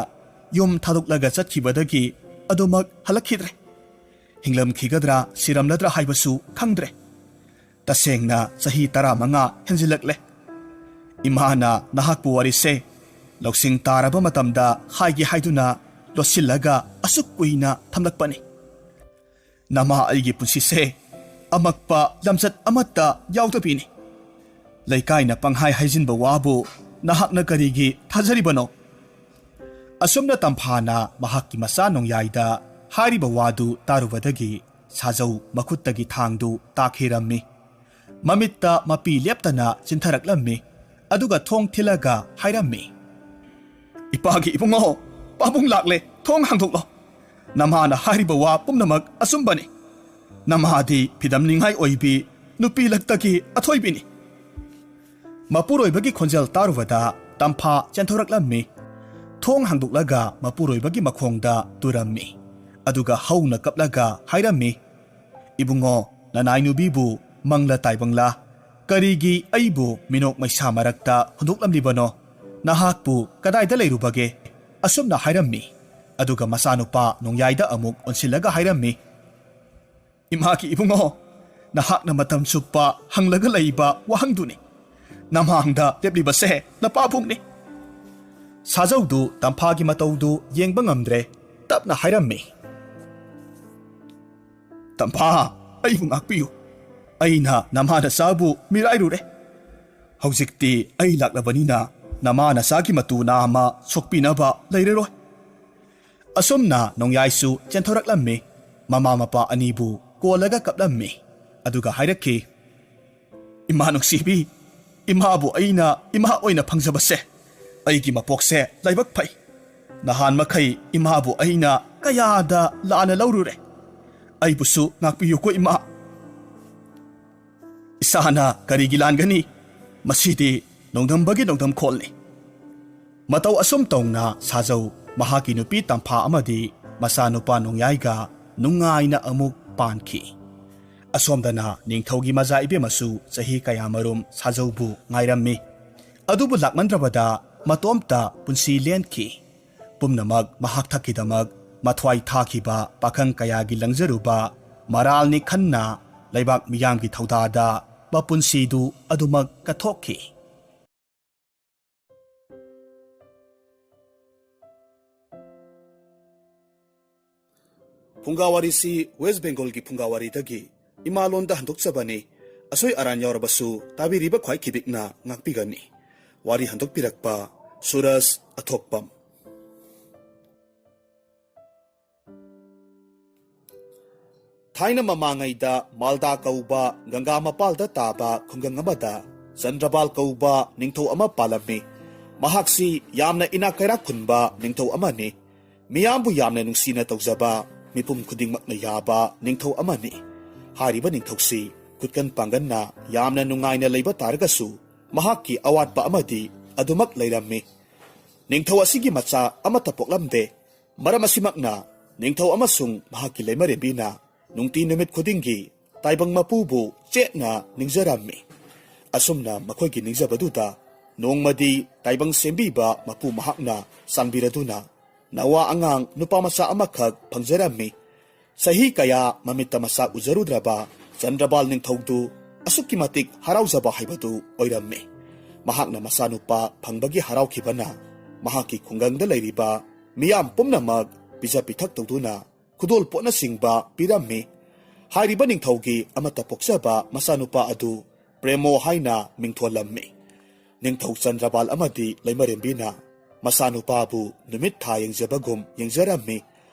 ꯌꯨꯝ ꯊꯥꯗꯣꯛꯂꯒ ꯆꯠꯈꯤꯕꯗꯒꯤ ꯑꯗꯨꯃꯛ ꯍꯜꯂꯛꯈꯤꯗ꯭ꯔꯦ꯫ ꯍꯤꯡꯂꯝꯈꯤꯒꯗ꯭ꯔꯥ ꯁꯤꯔꯝꯂꯗ꯭ꯔꯥ ꯍꯥꯏꯕꯁꯨ ꯈꯪꯗ꯭ꯔꯦ꯫ ꯇꯁꯦꯡꯅ ꯆꯍꯤ 15 ꯍꯦꯟꯖꯤꯜꯂꯛꯂꯦ꯫ ꯏꯃꯥꯅ ꯅꯍꯥꯛꯄꯨ ꯋꯥꯔꯤꯁꯦ ꯂꯧꯁꯤꯡ ꯇꯥꯔꯕ ꯃꯇꯝꯗ ꯍꯥꯏꯒꯦ ꯍꯥꯏꯗꯨꯅ ꯂꯣꯠꯁꯤꯜꯂꯒ ꯑꯁꯨꯛ ꯀꯨꯏꯅ ꯊꯝꯂꯛꯄꯅꯤ꯫ ꯅꯃꯥ ꯑꯩꯒꯤ ꯄꯨꯟꯁꯤꯁꯦ ꯑꯃꯛꯄ ꯂꯝꯆꯠ ꯑꯃꯠꯇ ꯌꯥꯎꯗꯕꯤꯅꯤ꯫ ꯂꯩꯀꯥꯏꯅ ꯄꯪꯍꯥꯏ ꯍꯥꯏꯖꯤꯟꯕ ꯋꯥꯕꯨ ꯅꯍꯥꯛꯅ ꯀꯔꯤꯒꯤ ꯊꯥꯖꯔꯤꯕꯅꯣ?" ꯑꯁꯨꯝꯅ ꯇꯝꯐꯥꯅ ꯃꯍꯥꯛꯀꯤ ꯃꯆꯥ ꯅꯣꯡꯌꯥꯏꯗ ꯍꯥꯏꯔꯤꯕ ꯋꯥꯗꯨ ꯇꯥꯔꯨꯕꯗꯒꯤ ꯁꯥꯖꯧ ꯃꯈꯨꯠꯇꯒꯤ ꯊꯥꯡꯗꯨ ꯇꯥꯈꯤꯔꯝꯃꯤ꯫ ꯃꯃꯤꯠꯇ ꯃꯄꯤ ꯂꯦꯞꯇꯅ ꯆꯤꯟꯊꯔꯛꯂꯝꯃꯤ꯫ ꯑꯗꯨꯒ ꯊꯣꯡ ꯊꯤꯜꯂꯒ ꯍꯥꯏꯔꯝꯃꯤ, "ꯏꯄꯥꯒꯤ ꯏꯕꯨꯡꯉꯣ, ꯄꯥꯕꯨꯡ ꯂꯥꯛꯂꯦ, ꯊꯣꯡ ꯍꯥꯡꯗꯣꯛꯂꯣ꯫ ꯅꯃꯥꯅ ꯍꯥꯏꯔꯤꯕ ꯋꯥ ꯄꯨꯝꯅꯃꯛ ꯑꯆꯨꯝꯕꯅꯤ꯫ ꯅꯃꯥꯗꯤ ꯐꯤꯗꯝꯅꯤꯡꯉꯥꯏ ꯑꯣꯏꯕꯤ ꯅꯨꯄꯤ ꯂꯛꯇꯒꯤ ꯑꯊꯣꯏꯕꯤꯅꯤ." ꯃꯄꯨꯔꯣꯏꯕꯒꯤ ꯈꯣꯟꯖꯦꯜ ꯇꯥꯔꯨꯕꯗ ꯇꯝꯐꯥ ꯆꯦꯟꯊꯣꯔꯛꯂꯝꯃꯤ꯫ ꯊꯣꯡ ꯍꯥꯡꯗꯣꯛꯂꯒ ꯃꯄꯨꯔꯣꯏꯕꯒꯤ ꯃꯈꯣꯡꯗ ꯇꯨꯔꯝꯃꯤ꯫ ꯑꯗꯨꯒ ꯍꯧꯅ ꯀꯞꯂꯒ ꯍꯥꯏꯔꯝꯃꯤ, "ꯏꯕꯨꯡꯉꯣ, ꯅꯅꯥꯏꯅꯨꯕꯤꯕꯨ ꯃꯪꯂ ꯇꯥꯏꯕꯪꯂꯥ, ꯀꯔꯤꯒꯤ ꯑꯩꯕꯨ ꯃꯤꯅꯣꯛ ꯃꯩꯁꯥ ꯃꯔꯛꯇ ꯍꯨꯟꯗꯣꯛꯂꯝꯂꯤꯕꯅꯣ? ꯅꯍꯥꯛꯄꯨ ꯀꯗꯥꯏꯗ ꯂꯩꯔꯨꯕꯒꯦ?" ꯑꯁꯨꯝꯅ ꯍꯥꯏꯔꯝꯃꯤ꯫ ꯑꯗꯨꯒ ꯃꯆꯥꯅꯨꯄꯥ ꯅꯣꯡꯌꯥꯏꯗ ꯑꯃꯨꯛ ꯑꯣꯟꯁꯤꯜꯂꯒ ꯍꯥꯏꯔꯝꯃꯤ, "ꯏꯃꯥꯒꯤ ꯏꯕꯨꯡꯉꯣ, ꯅꯍꯥꯛꯅ ꯃꯇꯝ ꯆꯨꯞꯄ ꯍꯪꯂꯒ ꯂꯩꯕ ꯋꯥꯍꯪꯗꯨꯅꯤ꯫ ꯅꯃꯥꯡꯗ ꯂꯦꯞꯂꯤꯕꯁꯦ ꯅꯄꯥꯕꯨꯡꯅꯤ." ꯁꯥꯖꯧꯗꯨ ꯇꯝꯐꯥꯒꯤ ꯃꯇꯧꯗꯨ ꯌꯦꯡꯕ ꯉꯝꯗ꯭ꯔꯦ꯫ ꯇꯞꯅ ꯍꯥꯏꯔꯝꯃꯤ, "ꯇꯝꯐꯥ, ꯑꯩꯕꯨ ꯉꯥꯛꯄꯤꯌꯨ꯫ ꯑꯩꯅ ꯅꯃꯥ ꯅꯆꯥꯕꯨ ꯃꯤꯔꯥꯏꯔꯨꯔꯦ꯫ ꯍꯧꯖꯤꯛꯇꯤ ꯑꯩ ꯂꯥꯛꯂꯕꯅꯤꯅ ꯅꯃꯥ ꯅꯆꯥꯒꯤ ꯃꯇꯨ ꯅꯥꯝꯃ ꯁꯣꯛꯄꯤꯅꯕ ꯂꯩꯔꯔꯣꯏ." ꯑꯁꯨꯝꯅ ꯅꯣꯡꯌꯥꯏꯁꯨ ꯆꯦꯟꯊꯣꯔꯛꯂꯝꯃꯤ꯫ ꯃꯃꯥ ꯃꯄꯥ ꯑꯅꯤꯕꯨ ꯀꯣꯜꯂꯒ ꯀꯞꯂꯝꯃꯤ꯫ ꯑꯗꯨꯒ ꯍꯥꯏꯔꯛꯈꯤ, "ꯏꯃꯥ ꯅꯨꯡꯁꯤꯕꯤ, ꯏꯃꯥꯕꯨ ꯑꯩꯅ ꯏꯃꯥ ꯑꯣꯏꯅ ꯐꯪꯖꯕꯁꯦ ꯑꯩꯒꯤ ꯃꯄꯣꯛꯁꯦ ꯂꯥꯏꯕꯛ ꯐꯩ꯫ ꯅꯍꯥꯟ ꯃꯈꯩ ꯏꯃꯥꯕꯨ ꯑꯩꯅ ꯀꯌꯥꯗ ꯂꯥꯟꯅ ꯂꯧꯔꯨꯔꯦ꯫ ꯑꯩꯕꯨꯁꯨ ꯉꯥꯛꯄꯤꯌꯨꯀꯣ ꯏꯃꯥ." "ꯏꯁꯥꯅ ꯀꯔꯤꯒꯤ ꯂꯥꯟꯒꯅꯤ? ꯃꯁꯤꯗꯤ ꯅꯣꯡꯗꯝꯕꯒꯤ ꯅꯣꯡꯗꯝꯈꯣꯜꯅꯤ." ꯃꯇꯧ ꯑꯁꯨꯝ ꯇꯧꯅ ꯁꯥꯖꯧ ꯃꯍꯥꯛꯀꯤ ꯅꯨꯄꯤ ꯇꯝꯐꯥ ꯑꯃꯗꯤ ꯃꯆꯥꯅꯨꯄꯥ ꯅꯣꯡꯌꯥꯏꯒ ꯅꯨꯡꯉꯥꯏꯅ ꯑꯃꯨꯛ ꯄꯥꯟꯈꯤ꯫ ꯑꯁꯣꯝꯗꯅ ꯅꯤꯡꯊꯧꯒꯤ ꯃꯖꯥ ꯏꯕꯦꯝꯃꯁꯨ ꯆꯍꯤ ꯀꯌꯥꯃꯔꯨꯝ ꯁꯥꯖꯧꯕꯨ ꯉꯥꯏꯔꯝꯃꯤ꯫ ꯑꯗꯨꯕꯨ ꯂꯥꯛꯃꯟꯗ꯭ꯔꯕꯗ ꯃꯇꯣꯝꯇ ꯄꯨꯟꯁꯤ ꯂꯦꯟꯈꯤ꯫ ꯄꯨꯝꯅꯃꯛ ꯃꯍꯥꯛ ꯊꯛꯀꯤꯗꯃꯛ ꯃꯊ꯭ꯋꯥꯏ ꯊꯥꯈꯤꯕ ꯄꯥꯈꯪ ꯀꯌꯥꯒꯤ ꯂꯪꯖꯔꯨꯕ ꯃꯔꯥꯜꯅꯤ ꯈꯟꯅ ꯂꯩꯕꯥꯛ ꯃꯤꯌꯥꯝꯒꯤ ꯊꯧꯗꯥꯗ ꯃꯄꯨꯟꯁꯤꯗꯨ ꯑꯗꯨꯃꯛ ꯀꯠꯊꯣꯛꯈꯤ꯫ ꯐꯨꯡꯒꯥꯋꯥꯔꯤꯁꯤ ꯋꯦꯁ ꯕꯦꯡꯒꯣꯜꯒꯤ ꯐꯨꯡꯒꯥꯋꯥꯔꯤꯗꯒꯤ ꯏꯃꯥꯂꯣꯟꯗ ꯍꯟꯗꯣꯛꯆꯕꯅꯤ꯫ ꯑꯁꯣꯏ ꯑꯔꯥꯟ ꯌꯥꯎꯔꯕꯁꯨ ꯇꯥꯕꯤꯔꯤꯕ ꯈ꯭ꯋꯥꯏꯈꯤꯕꯤꯛꯅ ꯉꯥꯛꯄꯤꯒꯅꯤ꯫ ꯋꯥꯔꯤ ꯍꯟꯗꯣꯛꯄꯤꯔꯛꯄ ꯁꯨꯔꯖ ꯑꯊꯣꯛꯄꯝ꯫ ꯊꯥꯏꯅ ꯃꯃꯥꯡꯉꯩꯗ ꯃꯥꯜꯗꯥ ꯀꯧꯕ ꯒꯪꯒꯥ ꯃꯄꯥꯜꯗ ꯇꯥꯕ ꯈꯨꯡꯒꯪ ꯑꯃꯗ ꯆꯟꯗ꯭ꯔꯕꯥꯜ ꯀꯧꯕ ꯅꯤꯡꯊꯧ ꯑꯃ ꯄꯥꯜꯂꯝꯃꯤ꯫ ꯃꯍꯥꯛꯁꯤ ꯌꯥꯝꯅ ꯏꯅꯥꯛ ꯀꯩꯔꯥꯛ ꯈꯨꯟꯕ ꯅꯤꯡꯊꯧ ꯑꯃꯅꯤ꯫ ꯃꯤꯌꯥꯝꯕꯨ ꯌꯥꯝꯅ ꯅꯨꯡꯁꯤꯅ ꯇꯧꯖꯕ, ꯃꯤꯄꯨꯝ ꯈꯨꯗꯤꯡꯃꯛꯅ ꯌꯥꯕ ꯅꯤꯡꯊꯧ ꯑꯃꯅꯤ꯫ ꯍꯥꯏꯔꯤꯕ ꯅꯤꯡꯊꯧꯁꯤ ꯈꯨꯠꯀꯟ ꯄꯥꯡꯒꯟꯅ ꯌꯥꯝꯅ ꯅꯨꯡꯉꯥꯏꯅ ꯂꯩꯕ ꯇꯥꯔꯒꯁꯨ ꯃꯍꯥꯛꯀꯤ ꯑꯋꯥꯠꯄ ꯑꯃꯗꯤ ꯑꯗꯨꯃꯛ ꯂꯩꯔꯝꯃꯤ꯫ ꯅꯤꯡꯊꯧ ꯑꯁꯤꯒꯤ ꯃꯆꯥ ꯑꯃꯠꯇ ꯄꯣꯛꯂꯝꯗꯦ꯫ ꯃꯔꯝ ꯑꯁꯤꯃꯛꯅ ꯅꯤꯡꯊꯧ ꯑꯃꯁꯨꯡ ꯃꯍꯥꯛꯀꯤ ꯂꯩꯃꯔꯦꯝꯕꯤꯅ ꯅꯨꯡꯇꯤ ꯅꯨꯃꯤꯠ ꯈꯨꯗꯤꯡꯒꯤ ꯇꯥꯏꯕꯪ ꯃꯄꯨꯕꯨ ꯆꯦꯠꯅ ꯅꯤꯡꯖꯔꯝꯃꯤ꯫ ꯑꯁꯨꯝꯅ ꯃꯈꯣꯏꯒꯤ ꯅꯤꯡꯖꯕꯗꯨꯗ ꯅꯣꯡꯃꯗꯤ ꯇꯥꯏꯕꯪ ꯁꯦꯝꯕꯤꯕ ꯃꯄꯨ ꯃꯍꯥꯛꯅ ꯆꯥꯟꯕꯤꯔꯗꯨꯅ ꯅꯋꯥ ꯑꯉꯥꯡ ꯅꯨꯄꯥ ꯃꯆꯥ ꯑꯃꯈꯛ ꯐꯪꯖꯔꯝꯃꯤ꯫ ꯆꯍꯤ ꯀꯌꯥ ꯃꯃꯤꯠꯇ ꯃꯁꯛ ꯎꯖꯔꯨꯗ꯭ꯔꯕ ꯆꯟꯗ꯭ꯔꯕꯥꯜ ꯅꯤꯡꯊꯧꯗꯨ ꯑꯁꯨꯛꯀꯤ ꯃꯇꯤꯛ ꯍꯔꯥꯎꯖꯕ ꯍꯥꯏꯕꯗꯨ ꯑꯣꯏꯔꯝꯃꯤ꯫ ꯃꯍꯥꯛꯅ ꯃꯆꯥꯅꯨꯄꯥ ꯐꯪꯕꯒꯤ ꯍꯔꯥꯎꯈꯤꯕꯅ ꯃꯍꯥꯛꯀꯤ ꯈꯨꯡꯒꯪꯗ ꯂꯩꯔꯤꯕ ꯃꯤꯌꯥꯝ ꯄꯨꯝꯅꯃꯛ ꯄꯤꯖ ꯄꯤꯊꯛ ꯇꯧꯗꯨꯅ ꯈꯨꯗꯣꯜ ꯄꯣꯠꯅꯆꯤꯡꯕ ꯄꯤꯔꯝꯃꯤ꯫ ꯍꯥꯏꯔꯤꯕ ꯅꯤꯡꯊꯧꯒꯤ ꯑꯃꯠꯇ ꯄꯣꯛꯆꯕ ꯃꯆꯥꯅꯨꯄꯥ ꯑꯗꯨ ꯄ꯭ꯔꯦꯃꯣ ꯍꯥꯏꯅ ꯃꯤꯡꯊꯣꯜꯂꯝꯃꯤ꯫ ꯅꯤꯡꯊꯧ ꯆꯟꯗ꯭ꯔꯕꯥꯜ ꯑꯃꯗꯤ ꯂꯩꯃꯔꯦꯝꯕꯤꯅ ꯃꯆꯥꯅꯨꯄꯥꯕꯨ ꯅꯨꯃꯤꯠ ꯊꯥ ꯌꯦꯡꯖꯕꯒꯨꯝ ꯌꯦꯡꯖꯔꯝꯃꯤ꯫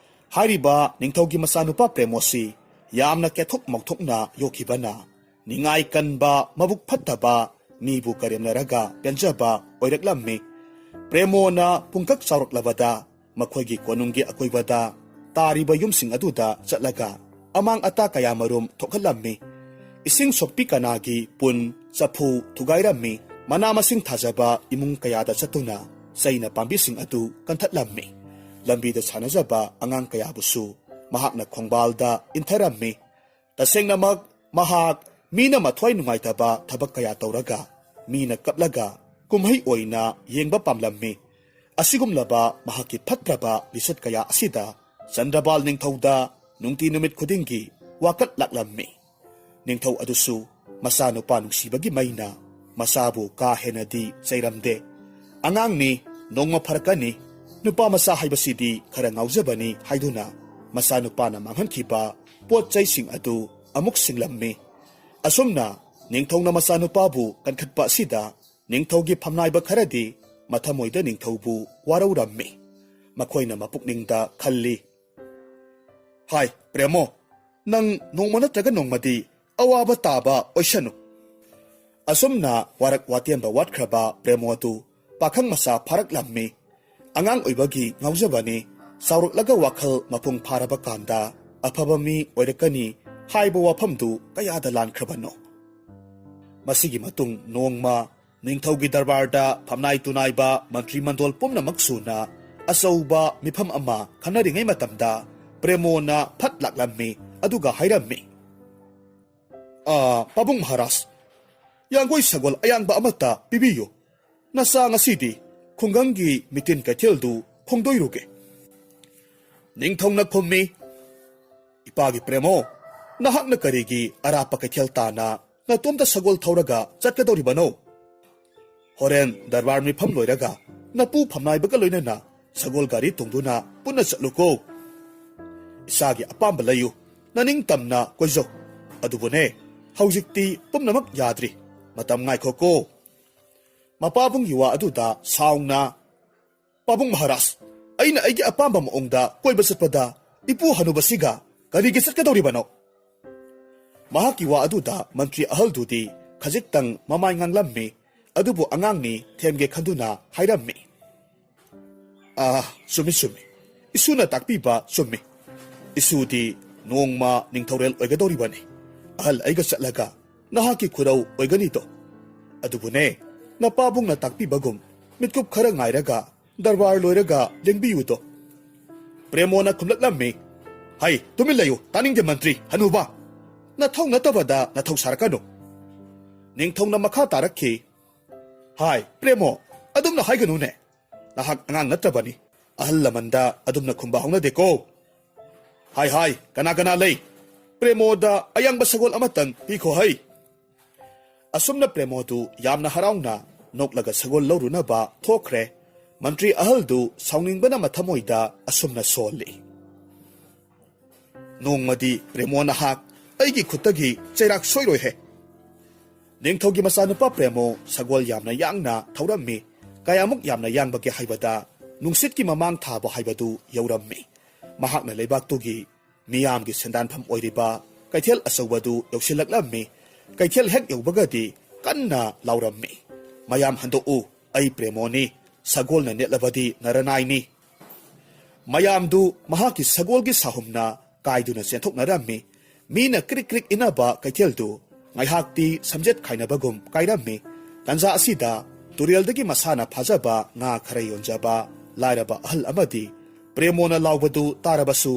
ꯍꯥꯏꯔꯤꯕ ꯅꯤꯡꯊꯧꯒꯤ ꯃꯆꯥꯅꯨꯄꯥ ꯄ꯭ꯔꯦꯃꯣꯁꯤ ꯌꯥꯝꯅ ꯀꯦꯊꯣꯛ ꯃꯧꯊꯣꯛꯅ ꯌꯣꯛꯈꯤꯕꯅ ꯅꯤꯡꯉꯥꯏ ꯀꯟꯕ, ꯃꯕꯨꯛ ꯐꯠꯇꯕ, ꯃꯤꯕꯨ ꯀꯔꯦꯝꯅꯔꯒ ꯄꯦꯟꯖꯕ ꯑꯣꯏꯔꯛꯂꯝꯃꯤ꯫ ꯄ꯭ꯔꯦꯃꯣꯅ ꯄꯨꯡꯀꯛ ꯆꯥꯎꯔꯛꯂꯕꯗ ꯃꯈꯣꯏꯒꯤ ꯀꯣꯅꯨꯡꯒꯤ ꯑꯀꯣꯏꯕꯗ ꯇꯥꯔꯤꯕ ꯌꯨꯝꯁꯤꯡ ꯑꯗꯨꯗ ꯆꯠꯂꯒ ꯑꯃꯥꯡ ꯑꯇꯥ ꯀꯌꯥꯃꯔꯨꯝ ꯊꯣꯛꯍꯜꯂꯝꯃꯤ꯫ ꯏꯁꯤꯡ ꯁꯣꯛꯄꯤ ꯀꯅꯥꯒꯤ ꯄꯨꯟ, ꯆꯐꯨ ꯊꯨꯒꯥꯏꯔꯝꯃꯤ꯫ ꯃꯅꯥ ꯃꯁꯤꯡ ꯊꯥꯖꯕ ꯏꯃꯨꯡ ꯀꯌꯥꯗ ꯆꯠꯇꯨꯅ ꯆꯩꯅ ꯄꯥꯝꯕꯤꯁꯤꯡ ꯑꯗꯨ ꯀꯟꯊꯠꯂꯝꯃꯤ꯫ ꯂꯝꯕꯤꯗ ꯁꯥꯟꯅꯖꯕ ꯑꯉꯥꯡ ꯀꯌꯥꯕꯨꯁꯨ mahakna khongbalda intharammi tasengnamak mahak mina mathwai nungaitaba thabak kaya tawraga mina kaplaga kumhai oina yengba pamlammi asigumlaba mahaki phatraba lisat kaya asida chandrabal ningthouda nungti numit khudingi wakat laklammi ningthou adusu masanupa nungsibagi maina masabu ka henadi chairamde angangni nongma pharakani nupa masa haibasidi khara ngaujabani haiduna masanupana manghankhiba pot chaising adu amuk singlammi asumna ningthouna masanupabu kankhatpa sida ningthougi phamnaiba kharadi mathamoida ningthoubu waraurammi makhoina mapukningda khalli hai premo nang nongmana taga nongmadi awaba taba oishanu asumna warak watianba watkraba premo atu pakhang masa pharak lammi angang oibagi ngaujabani saurlaga wakhal mapung pharaba kanda afaba mi oirakani haiba wafamdu kayada lankrabano masigi matung nongma ningthougi darbarda phamnai tunaiba mantri mandol pumna maksuna asauba mifam ama khanaringai matamda premona phat laklammi aduga hairammi pabung maharaj yangoi sagol ayangba amata pibiyo nasa ngasidi khungangi mitin kaitheldu khongdoiruge ningthongna khommi ipagi premo nahakna karigi arapa kaithel tana natomda sagol thauraga chatkadoribano horen darbar mi pham loiraga napu phamnai baga loinana sagol gari tungduna punna chatluko isagi apamba layu naning tamna koijo adubune haujikti pumnamak yadri matam ngai khoko mapabung yuwa aduda saungna pabung maharaj aina aigi apamba maongda koiba satpada ipu hanubasiga karigi chatkadoribano mahaki wa aduda mantri ahaldudi khajiktang mamai nganglammi adubu angangni themge khanduna hairammi sumi isuna takpiba sumi isudi nongma ningthorel oigadoribani ahal aiga chatlaga nahaki khurau oigani to adubune napabung na takpibagum mitkup khara ngairaga darbar loiraga lengbiyu to premona khumlaklammi hai tumilayu taningge mantri hanuba nathau natabada nathau sarakano ningthongna makha tarakhi hai premo adumna haiganune nahak angang natrabani ahal lamanda adumna khumba hongna deko hai kana lei premoda ayangba sagol amatang pikho hai asumna premodu yamna haraungna noklaga sagol loruna ba thokre mantri ahaldu saungingbana mathamoida asumna solli nongmadi premona hak aigi khutagi chairak soiroi he ningthougi masanupa premo sagol yamna yangna thaurammi kayamuk yamna yangbage haibada nungsitki mamang thaba haibadu yaurammi mahakna leibaktugi miyamgi sendan pham oiriba kaithel asawadu yoksilaklammi kaithel hek yobagadi kanna laurammi mayam handou ai premoni sagolna netlabadi naranaini mayamdu mahaki sagolgi sahumna kaiduna senthoknarammi mina krik inaba kaitheldu ngaihakti samjet khainabagum kairammi tanja asida tureldagi masana phajaba nga khara yonjaba lairaba ahal amadi premona laubadu tarabasu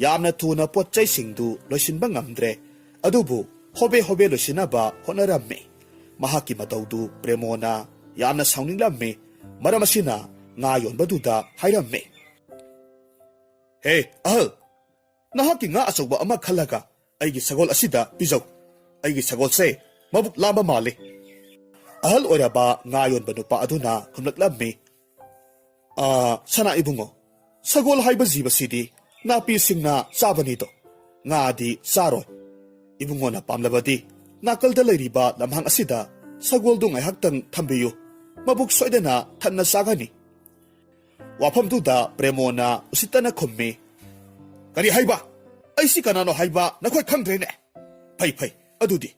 yamna thuna potchai singdu loisinba ngamdre adubu hobe loisinaba honarammi mahaki mataudu premona yamna sauninglammi maramasina nga yonbaduda hairammi he ahal nahaki nga achauba ama khalaga aigi sagol asida pijau aigi sagol se mabuk lamba mali ahal oiraba nga yonba nupa aduna khumlaklammi sana ibungo sagol haiba jiba sidi napi singna chabani to nga di saroi ibungo na pamlabadi nakalda leiriba lamhang asida sagol du ngaihaktang thambiyu mabuk soidana thanna sagani wafamduda premona usitana khommi kari haiba aisi kanano haiba nakhoi khangdrene phai adudi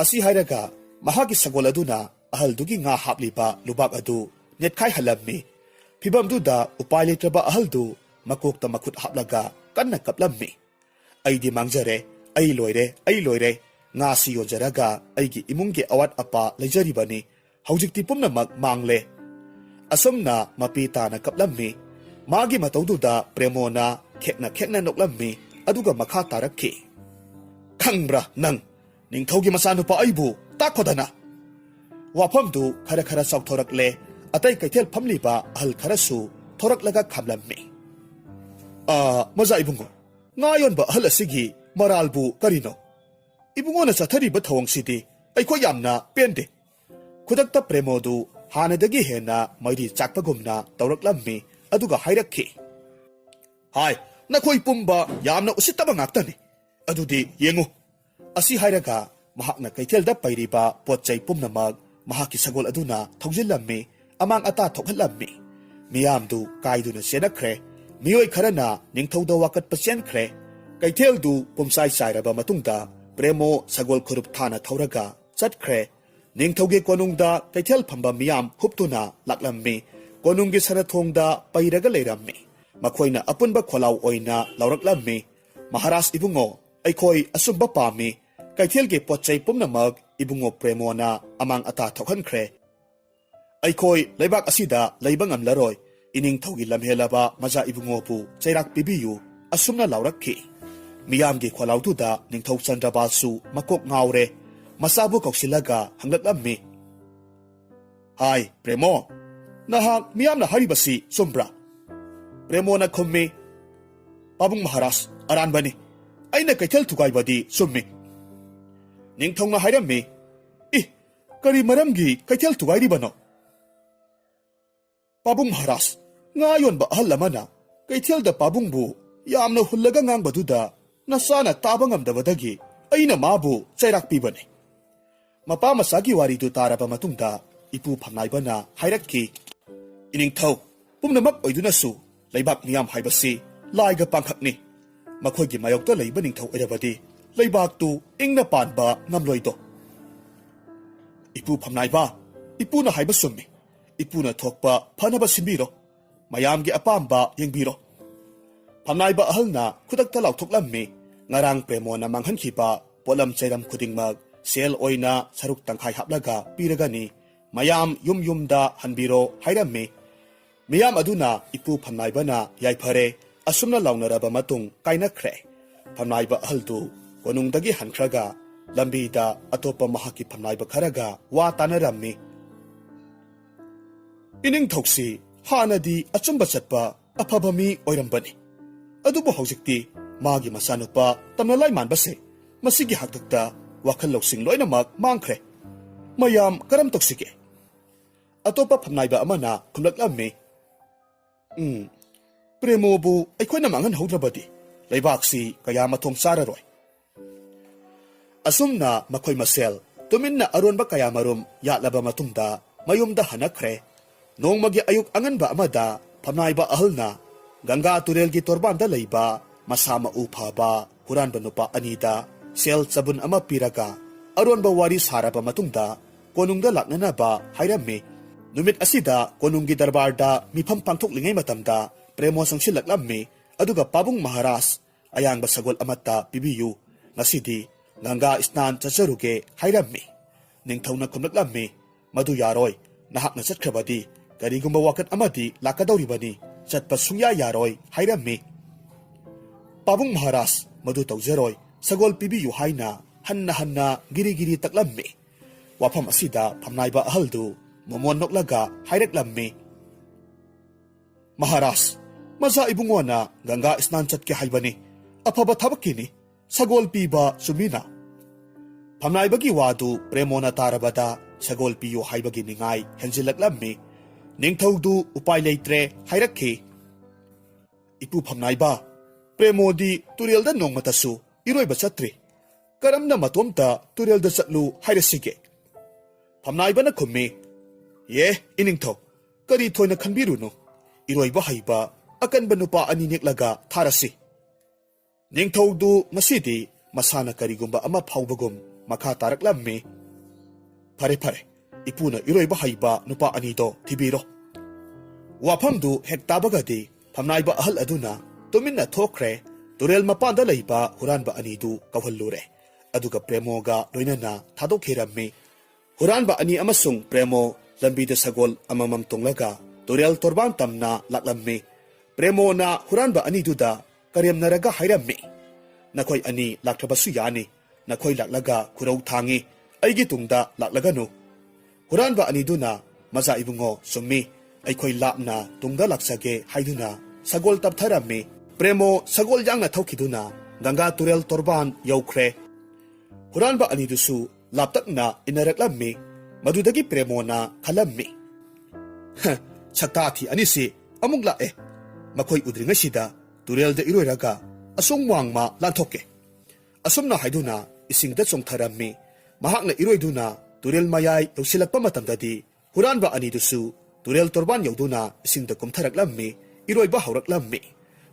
asi hairaga mahagi sagol aduna ahaldugi nga hapliba lubak adu netkhai halammi phibamduda upailetraba ahaldu makokta makhut haplaga kanna kaplammi aidi mangjare ai loire nga si yonjaraga aigi imungge awat apa lejaribani haujikti pumnamak mangle asomna mapita na kaplammi magi mataududa premona ꯈꯦꯛꯅ ꯅꯣꯛꯂꯝꯃꯤ ꯑꯗꯨꯒ ꯃꯈꯥ ꯇꯥꯔꯛꯈꯤ ꯈꯪꯕ꯭ꯔꯥ ꯅꯪ ꯅꯤꯡꯊꯧꯒꯤ ꯃꯆꯥꯅꯨꯄꯥ ꯑꯩꯕꯨ ꯇꯥꯛꯈꯣꯗꯅ ꯋꯥꯐꯝꯗꯨ ꯈꯔ ꯆꯥꯎꯊꯣꯔꯛꯂꯦ ꯑꯇꯩ ꯀꯩꯊꯦꯜ ꯐꯝꯂꯤꯕ ꯑꯍꯜ ꯈꯔꯁꯨ ꯊꯣꯔꯛꯂꯒ ꯈꯝꯂꯝꯃꯤ ꯃꯖꯥ ꯏꯕꯨꯡꯉꯣ ꯉꯥ ꯌꯣꯟꯕ ꯑꯍꯜ ꯑꯁꯤꯒꯤ ꯃꯔꯥꯜꯕꯨ ꯀꯔꯤꯅꯣ ꯏꯕꯨꯡꯉꯣꯅ ꯆꯠꯊꯔꯤꯕ ꯊꯧꯑꯣꯡꯁꯤꯗꯤ ꯑꯩꯈꯣꯏ ꯌꯥꯝꯅ ꯄꯦꯟꯗꯦ ꯈꯨꯗꯛꯇ ꯄ꯭ꯔꯦꯃꯣꯗꯨ ꯍꯥꯟꯅꯗꯒꯤ ꯍꯦꯟꯅ ꯃꯩꯔꯤ ꯆꯥꯛꯄꯒꯨꯝꯅ ꯇꯧꯔꯛꯂꯝꯃꯤ ꯑꯗꯨꯒ ꯍꯥꯏꯔꯛꯈꯤ ꯍꯥꯏ ꯅꯈꯣꯏ ꯄꯨꯝꯕ ꯌꯥꯝꯅ ꯎꯁꯤꯠꯇꯕ ꯉꯥꯛꯇꯅꯤ ꯑꯗꯨꯗꯤ ꯌꯦꯡꯉꯨ ꯑꯁꯤ ꯍꯥꯏꯔꯒ ꯃꯍꯥꯛꯅ ꯀꯩꯊꯦꯜꯗ ꯄꯩꯔꯤꯕ ꯄꯣꯠ ꯆꯩ ꯄꯨꯝꯅꯃꯛ ꯃꯍꯥꯛꯀꯤ ꯁꯒꯣꯜ ꯑꯗꯨꯅ ꯊꯧꯖꯤꯜꯂꯝꯃꯤ ꯑꯃꯥꯡ ꯑꯇꯥ ꯊꯣꯛꯍꯜꯂꯝꯃꯤ ꯃꯤꯌꯥꯝꯗꯨ ꯀꯥꯏꯗꯨꯅ ꯆꯦꯟꯅꯈ꯭ꯔꯦ ꯃꯤꯑꯣꯏ ꯈꯔꯅ ꯅꯤꯡꯊꯧꯗ ꯋꯥꯀꯠꯄ ꯆꯦꯟꯈ꯭ꯔꯦ ꯀꯩꯊꯦꯜꯗꯨ ꯄꯨꯝꯆꯥꯏ ꯆꯥꯏꯔꯕ ꯃꯇꯨꯡꯗ ꯄ꯭ꯔꯦꯃꯣ ꯁꯒꯣꯜ ꯈꯨꯔꯨꯞ ꯊꯥꯅ ꯊꯧꯔꯒ ꯆꯠꯈ꯭ꯔꯦ ꯅꯤꯡꯊꯧꯒꯤ ꯀꯣꯅꯨꯡꯗ ꯀꯩꯊꯦꯜ ꯐꯝꯕ ꯃꯤꯌꯥꯝ ꯍꯨꯞꯇꯨꯅ ꯂꯥꯛꯂꯝꯃꯤ ꯀꯣꯅꯨꯡꯒꯤ ꯁꯅꯊꯣꯡꯗ ꯄꯩꯔꯒ ꯂꯩꯔꯝꯃꯤ ꯃꯈꯣꯏꯅ ꯑꯄꯨꯟꯕ ꯈꯣꯜꯂꯥꯎ ꯑꯣꯏꯅ ꯂꯥꯎꯔꯛꯂꯝꯃꯤ ꯃꯍꯥꯔꯥꯖ ꯏꯕꯨꯡꯉꯣ ꯑꯩꯈꯣꯏ ꯑꯆꯨꯝꯕ ꯄꯥꯝꯃꯤ ꯀꯩꯊꯦꯜꯒꯤ ꯄꯣꯠ ꯆꯩ ꯄꯨꯝꯅꯃꯛ ꯏꯕꯨꯡꯉꯣ ꯄ꯭ꯔꯦꯃꯣꯅ ꯑꯃꯥꯡ ꯑꯇꯥ ꯊꯣꯛꯍꯟꯈ꯭ꯔꯦ ꯑꯩꯈꯣꯏ ꯂꯩꯕꯥꯛ ꯑꯁꯤꯗ ꯂꯩꯕ ꯉꯝꯂꯔꯣꯏ ꯏꯅꯤꯡꯊꯧꯒꯤ ꯂꯝꯍꯦꯜꯂꯕ ꯃꯖꯥ ꯏꯕꯨꯡꯉꯣꯕꯨ ꯆꯩꯔꯥꯛ ꯄꯤꯕꯤꯌꯨ ꯑꯁꯨꯝꯅ ꯂꯥꯎꯔꯛꯈꯤ ꯃꯤꯌꯥꯝꯒꯤ ꯈꯣꯜꯂꯥꯎꯗꯨꯗ ꯅꯤꯡꯊꯧ ꯆꯟꯗ꯭ꯔꯕꯥꯜꯁꯨ ꯃꯀꯣꯛ ꯉꯥꯎꯔꯦ ꯃꯆꯥꯕꯨ ꯀꯧꯁꯤꯜꯂꯒ ꯍꯪꯂꯛꯂꯝꯃꯤ ꯍꯥꯏ ꯄ꯭ꯔꯦꯃꯣ ꯅꯍꯥꯛ ꯃꯤꯌꯥꯝꯅ ꯍꯥꯏꯔꯤꯕꯁꯤ ꯆꯨꯝꯕ꯭ꯔꯥ ꯄ꯭ꯔꯦꯃꯣꯅ ꯈꯨꯝꯃꯤ ꯄꯥꯕꯨꯡ ꯃꯍꯥꯔꯥꯖ ꯑꯔꯥꯟꯕꯅꯤ ꯑꯩꯅ ꯀꯩꯊꯦꯜ ꯊꯨꯒꯥꯏꯕꯗꯤ ꯆꯨꯝꯃꯤ ꯅꯤꯡꯊꯧꯅ ꯍꯥꯏꯔꯝꯃꯤ ꯀꯔꯤ ꯃꯔꯝꯒꯤ ꯀꯩꯊꯦꯜ ꯊꯨꯒꯥꯏꯔꯤꯕꯅꯣ ꯄꯥꯕꯨꯡ ꯃꯍꯥꯔꯥꯖ ꯉꯥ ꯌꯣꯟꯕ ꯑꯍꯜ ꯑꯃꯅ ꯀꯩꯊꯦꯜꯗ ꯄꯥꯕꯨꯡꯕꯨ ꯌꯥꯝꯅ ꯍꯨꯜꯂꯒ ꯉꯥꯡꯕꯗꯨꯗ ꯅꯆꯥꯅ ꯇꯥꯕ ꯉꯝꯗꯕꯗꯒꯤ ꯑꯩꯅ ꯃꯥꯕꯨ ꯆꯩꯔꯥꯛ ꯄꯤꯕꯅꯤ ꯃꯄꯥ ꯃꯆꯥꯒꯤ ꯋꯥꯔꯤꯗꯨ ꯇꯥꯔꯕ ꯃꯇꯨꯡꯗ ꯏꯄꯨ ꯐꯝꯅꯥꯏꯕꯅ ꯍꯥꯏꯔꯛꯈꯤ ꯏꯅꯤꯡꯊꯧ ꯄꯨꯝꯅꯃꯛ ꯑꯣꯏꯗꯨꯅꯁꯨ ꯂꯩꯕꯥꯛ ꯃꯤꯌꯥꯝ ꯍꯥꯏꯕꯁꯤ ꯂꯥꯏꯒ ꯄꯥꯡꯈꯛꯅꯤ ꯃꯈꯣꯏꯒꯤ ꯃꯥꯌꯣꯛꯇ ꯂꯩꯕ ꯅꯤꯡꯊꯧ ꯑꯣꯏꯔꯕꯗꯤ ꯂꯩꯕꯥꯛꯇꯨ ꯏꯪꯅ ꯄꯥꯟꯕ ꯉꯝꯂꯣꯏꯗꯣ ꯏꯄꯨ ꯐꯝꯅꯥꯏꯕ ꯏꯄꯨꯅ ꯍꯥꯏꯕ ꯆꯨꯝꯃꯤ ꯏꯄꯨꯅ ꯊꯣꯛꯄ ꯐꯅꯕ ꯁꯤꯟꯕꯤꯔꯣ ꯃꯌꯥꯝꯒꯤ ꯑꯄꯥꯝꯕ ꯌꯦꯡꯕꯤꯔꯣ ꯐꯝꯅꯥꯏꯕ ꯑꯍꯜꯅ ꯈꯨꯗꯛꯇ ꯂꯥꯎꯊꯣꯛꯂꯝꯃꯤ ꯉꯔꯥꯡ ꯄ꯭ꯔꯦꯃꯣꯅ ꯃꯥꯡꯍꯟꯈꯤꯕ ꯄꯣꯠꯂꯝ ꯆꯩꯔꯝ ꯈꯨꯗꯤꯡꯃꯛ ꯁꯦꯜ ꯑꯣꯏꯅ ꯁꯔꯨꯛ ꯇꯪꯈꯥꯏ ꯍꯥꯞꯂꯒ ꯄꯤꯔꯒꯅꯤ ꯃꯌꯥꯝ ꯌꯨꯝꯗ ꯍꯟꯕꯤꯔꯣ ꯍꯥꯏꯔꯝꯃꯤ ꯃꯤꯌꯥꯝ ꯑꯗꯨꯅ ꯏꯄꯨ ꯐꯝꯅꯥꯏꯕꯅ ꯌꯥꯏꯐꯔꯦ ꯑꯁꯨꯝꯅ ꯂꯥꯎꯅꯔꯕ ꯃꯇꯨꯡ ꯀꯥꯏꯅꯈ꯭ꯔꯦ ꯐꯝꯅꯥꯏꯕ ꯑꯍꯜꯗꯨ ꯀꯣꯅꯨꯡꯗꯒꯤ ꯍꯟꯈ꯭ꯔꯒ ꯂꯝꯕꯤꯗ ꯑꯇꯣꯞꯄ ꯃꯍꯥꯛꯀꯤ ꯐꯝꯅꯥꯏꯕ ꯈꯔꯒ ꯋꯥ ꯇꯥꯅꯔꯝꯃꯤ ꯏꯅꯤꯡꯊꯧꯁꯤ ꯍꯥꯟꯅꯗꯤ ꯑꯆꯨꯝꯕ ꯆꯠꯄ ꯑꯐꯕ ꯃꯤ ꯑꯣꯏꯔꯝꯕꯅꯤ ꯑꯗꯨꯕꯨ ꯍꯧꯖꯤꯛꯇꯤ ꯃꯥꯒꯤ ꯃꯆꯥꯅꯨꯄꯥ ꯇꯝꯅꯂꯥꯏ ꯃꯥꯟꯕꯁꯦ ꯃꯁꯤꯒꯤ ꯍꯥꯛꯇꯛꯇ ꯋꯥꯈꯜ ꯂꯧꯁꯤꯡ ꯂꯣꯏꯅꯃꯛ ꯃꯥꯡꯈ꯭ꯔꯦ ꯃꯌꯥꯝ ꯀꯔꯝ ꯇꯧꯁꯤꯒꯦ ꯑꯇꯣꯞꯄ ꯐꯝꯅꯥꯏꯕ ꯑꯃꯅ ꯈꯨꯝꯂꯛꯂꯝꯃꯤ ꯄ꯭ꯔꯦꯃꯣꯕꯨ ꯑꯩꯈꯣꯏꯅ ꯃꯥꯡꯍꯟꯍꯧꯗ꯭ꯔꯕꯗꯤ ꯂꯩꯕꯥꯛꯁꯤ ꯀꯌꯥ ꯃꯊꯣꯡ ꯆꯥꯔꯔꯣꯏ ꯑꯁꯨꯝꯅ ꯃꯈꯣꯏ ꯃꯁꯦꯜ ꯇꯨꯃꯤꯟꯅ ꯑꯔꯣꯟꯕ ꯀꯌꯥꯃꯔꯨꯝ ꯌꯥꯠꯂꯕ ꯃꯇꯨꯡꯗ ꯃꯌꯨꯝꯗ ꯍꯟꯅꯈ꯭ꯔꯦ ꯅꯣꯡꯃꯒꯤ ꯑꯌꯨꯛ ꯑꯉꯟꯕ ꯑꯃꯗ ꯐꯝꯅꯥꯏꯕ ꯑꯍꯜꯅ ꯒꯪꯒꯥ ꯇꯨꯔꯦꯜꯒꯤ ꯇꯣꯔꯕꯥꯟꯗ ꯂꯩꯕ ꯃꯁꯥ ꯃꯎ ꯐꯕ ꯍꯨꯔꯥꯟꯕ ꯅꯨꯄꯥ ꯑꯅꯤꯗ ꯁꯦꯜ ꯆꯕꯨꯟ ꯑꯃ ꯄꯤꯔꯒ ꯑꯔꯣꯟꯕ ꯋꯥꯔꯤ ꯁꯥꯔꯕ ꯃꯇꯨꯡꯗ ꯀꯣꯅꯨꯡꯗ ꯂꯥꯛꯅꯅꯕ ꯍꯥꯏꯔꯝꯃꯤ ꯅꯨꯃꯤꯠ ꯑꯁꯤꯗ ꯀꯣꯅꯨꯡꯒꯤ ꯗꯔꯕꯥꯔꯗ ꯃꯤꯐꯝ ꯄꯥꯡꯊꯣꯛꯂꯤꯉꯩ ꯃꯇꯝꯗ ꯄ꯭ꯔꯦꯃꯣ ꯆꯪꯁꯤꯜꯂꯛꯂꯝꯃꯤ ꯑꯗꯨꯒ ꯄꯥꯕꯨꯡ ꯃꯍꯥꯔꯥꯖ ꯑꯌꯥꯡꯕ ꯁꯒꯣꯜ ꯑꯃꯠꯇ ꯄꯤꯕꯤꯌꯨ ꯉꯁꯤꯗꯤ ꯒꯪꯒꯥ ꯁ꯭ꯅꯥꯟ ꯆꯠꯆꯔꯨꯒꯦ ꯍꯥꯏꯔꯝꯃꯤ ꯅꯤꯡꯊꯧꯅ ꯈꯨꯝꯂꯛꯂꯝꯃꯤ ꯃꯗꯨ ꯌꯥꯔꯣꯏ ꯅꯍꯥꯛꯅ ꯆꯠꯈ꯭ꯔꯕꯗꯤ ꯀꯔꯤꯒꯨꯝꯕ ꯋꯥꯀꯠ ꯑꯃꯗꯤ ꯂꯥꯛꯀꯗꯧꯔꯤꯕꯅꯤ ꯆꯠꯄ ꯁꯨꯡꯌꯥ ꯌꯥꯔꯣꯏ ꯍꯥꯏꯔꯝꯃꯤ ꯄꯥꯕꯨꯡ ꯃꯍꯥꯔꯥꯖ ꯃꯗꯨ ꯇꯧꯖꯔꯣꯏ ꯁꯒꯣꯜ ꯄꯤꯕꯤꯌꯨ ꯍꯥꯏꯅ ꯍꯟꯅ ꯒꯤꯔꯤ ꯇꯛꯂꯝꯃꯤ ꯋꯥꯐꯝ ꯑꯁꯤꯗ ꯐꯝꯅꯥꯏꯕ ꯑꯍꯜꯗꯨ ꯃꯃꯣꯟ ꯅꯣꯛꯂꯒ ꯍꯥꯏꯔꯛꯂꯝꯃꯤ ꯃꯍꯥꯔꯥꯖ ꯃꯖꯥ ꯏꯕꯨꯡꯉꯣꯅ ꯒꯪꯒꯥ ꯁ꯭ꯅꯥꯟ ꯆꯠꯀꯦ ꯍꯥꯏꯕꯅꯤ ꯑꯐꯕ ꯊꯕꯛꯀꯤꯅꯤ ꯁꯒꯣꯜ ꯄꯤꯕ ꯆꯨꯝꯃꯤꯅ ꯐꯝꯅꯥꯏꯕꯒꯤ ꯋꯥꯗꯨ ꯄ꯭ꯔꯦꯃꯣꯅ ꯇꯥꯔꯕꯗ ꯁꯒꯣꯜ ꯄꯤꯌꯨ ꯍꯥꯏꯕꯒꯤ ꯅꯤꯡꯉꯥꯏ ꯍꯦꯟꯖꯤꯜꯂꯛꯂꯝꯃꯤ ꯅꯤꯡꯊꯧꯗꯨ ꯎꯄꯥꯏ ꯂꯩꯇ꯭ꯔꯦ ꯍꯥꯏꯔꯛꯈꯤ ꯏꯄꯨ ꯐꯝꯅꯥꯏꯕ ꯄ꯭ꯔꯦꯃꯣꯗꯤ ꯇꯨꯔꯦꯜꯗ ꯅꯣꯡꯃꯇꯁꯨ ꯏꯔꯣꯏꯕ ꯆꯠꯇ꯭ꯔꯤ ꯀꯔꯝꯅ ꯃꯇꯣꯝꯇ ꯇꯨꯔꯦꯜꯗ ꯆꯠꯂꯨ ꯍꯥꯏꯔꯁꯤꯒꯦ ꯐꯝꯅꯥꯏꯕꯅ ꯈꯨꯝꯃꯤ ꯏꯅꯤꯡꯊꯧ ꯀꯔꯤ ꯊꯣꯏꯅ ꯈꯟꯕꯤꯔꯨꯅꯨ ꯏꯔꯣꯏꯕ ꯍꯩꯕ ꯑꯀꯟꯕ ꯅꯨꯄꯥ ꯑꯅꯤ ꯅꯦꯛꯂꯒ ꯊꯥꯔꯁꯤ ꯅꯤꯡꯊꯧꯗꯨ ꯉꯁꯤꯗꯤ ꯃꯁꯥꯅ ꯀꯔꯤꯒꯨꯝꯕ ꯑꯃ ꯐꯥꯎꯕꯒꯨꯝ ꯃꯈꯥ ꯇꯥꯔꯛꯂꯝꯃꯤ ꯐꯔꯦ ꯏꯄꯨꯅ ꯏꯔꯣꯏꯕ ꯍꯩꯕ ꯅꯨꯄꯥ ꯑꯅꯤꯗꯣ ꯊꯤꯕꯤꯔꯣ ꯋꯥꯐꯝꯗꯨ ꯍꯦꯛ ꯇꯥꯕꯒꯗꯤ ꯐꯝꯅꯥꯏꯕ ꯑꯍꯜ ꯑꯗꯨꯅ ꯇꯨꯃꯤꯟꯅ ꯊꯣꯛꯈ꯭ꯔꯦ ꯇꯨꯔꯦꯜ ꯃꯄꯥꯟꯗ ꯂꯩꯕ ꯍꯨꯔꯥꯟꯕ ꯑꯅꯤꯗꯨ ꯀꯧꯍꯜꯂꯨꯔꯦ ꯑꯗꯨꯒ ꯄ꯭ꯔꯦꯃꯣꯒ ꯂꯣꯏꯅꯅ ꯊꯥꯗꯣꯛꯈꯤꯔꯝꯃꯤ ꯍꯨꯔꯥꯟꯕ ꯑꯅꯤ ꯑꯃꯁꯨꯡ ꯄ꯭ꯔꯦꯃꯣ ꯂꯝꯕꯤꯗ ꯁꯒꯣꯜ ꯑꯃꯃꯝ ꯇꯣꯡꯂꯒ ꯇꯨꯔꯦꯜ ꯇꯣꯔꯕꯥꯟ ꯇꯝꯅ ꯂꯥꯛꯂꯝꯃꯤ ꯄ꯭ꯔꯦꯃꯣꯅ ꯍꯨꯔꯥꯟꯕ ꯑꯅꯤꯗꯨꯗ ꯀꯔꯦꯝꯅꯔꯒ ꯍꯥꯏꯔꯝꯃꯤ, ꯅꯈꯣꯏ ꯑꯅꯤ ꯂꯥꯛꯇ꯭ꯔꯕꯁꯨ ꯌꯥꯅꯤ, ꯅꯈꯣꯏ ꯂꯥꯛꯂꯒ ꯈꯨꯔꯧ ꯊꯥꯡꯉꯤ, ꯑꯩꯒꯤ ꯇꯨꯡꯗ ꯂꯥꯛꯂꯒꯅꯨ꯫ ꯍꯨꯔꯥꯟꯕ ꯑꯅꯤꯗꯨꯅ ꯃꯖꯥ ꯏꯕꯨꯡꯉꯣ ꯆꯨꯝꯃꯤ, ꯑꯩꯈꯣꯏ ꯂꯥꯞꯅ ꯇꯨꯡꯗ ꯂꯥꯛꯆꯒꯦ ꯍꯥꯏꯗꯨꯅ ꯁꯒꯣꯜ ꯇꯞꯊꯔꯝꯃꯤ꯫ ꯄ꯭ꯔꯦꯃꯣ ꯁꯒꯣꯜ ꯌꯥꯡꯅ ꯊꯧꯈꯤꯗꯨꯅ ꯒꯪꯒꯥ ꯇꯨꯔꯦꯜ ꯇꯣꯔꯕꯥꯟ ꯌꯧꯈ꯭ꯔꯦ꯫ ꯍꯨꯔꯥꯟꯕ ꯑꯅꯤꯗꯨꯁꯨ ꯂꯥꯞꯇꯛꯅ ꯏꯟꯅꯔꯛꯂꯝꯃꯤ꯫ ꯃꯗꯨꯗꯒꯤ ꯄ꯭ꯔꯦꯃꯣꯅ ꯈꯜꯂꯝꯃꯤ, ꯁꯛꯇꯥꯊꯤ ꯑꯅꯤꯁꯤ ꯑꯃꯨꯛ ꯂꯥꯛꯑꯦ, ꯃꯈꯣꯏ ꯎꯗ꯭ꯔꯤꯉꯩꯁꯤꯗ ꯇꯨꯔꯦꯜꯗ ꯏꯔꯣꯏꯔꯒ ꯑꯁꯣꯝ ꯋꯥꯡꯃ ꯂꯥꯟꯊꯣꯛꯀꯦ꯫ ꯑꯁꯨꯝꯅ ꯍꯥꯏꯗꯨꯅ ꯏꯁꯤꯡꯗ ꯆꯣꯡꯊꯔꯝꯃꯤ꯫ ꯃꯍꯥꯛꯅ ꯏꯔꯣꯏꯗꯨꯅ ꯇꯨꯔꯦꯜ ꯃꯌꯥꯏ ꯌꯧꯁꯤꯜꯂꯛꯄ ꯃꯇꯝꯗꯗꯤ ꯍꯨꯔꯥꯟꯕ ꯑꯅꯤꯗꯨꯁꯨ ꯇꯨꯔꯦꯜ ꯇꯣꯔꯕꯥꯟ ꯌꯧꯗꯨꯅ ꯏꯁꯤꯡꯗ ꯀꯨꯝꯊꯔꯛꯂꯝꯃꯤ, ꯏꯔꯣꯏꯕ ꯍꯧꯔꯛꯂꯝꯃꯤ꯫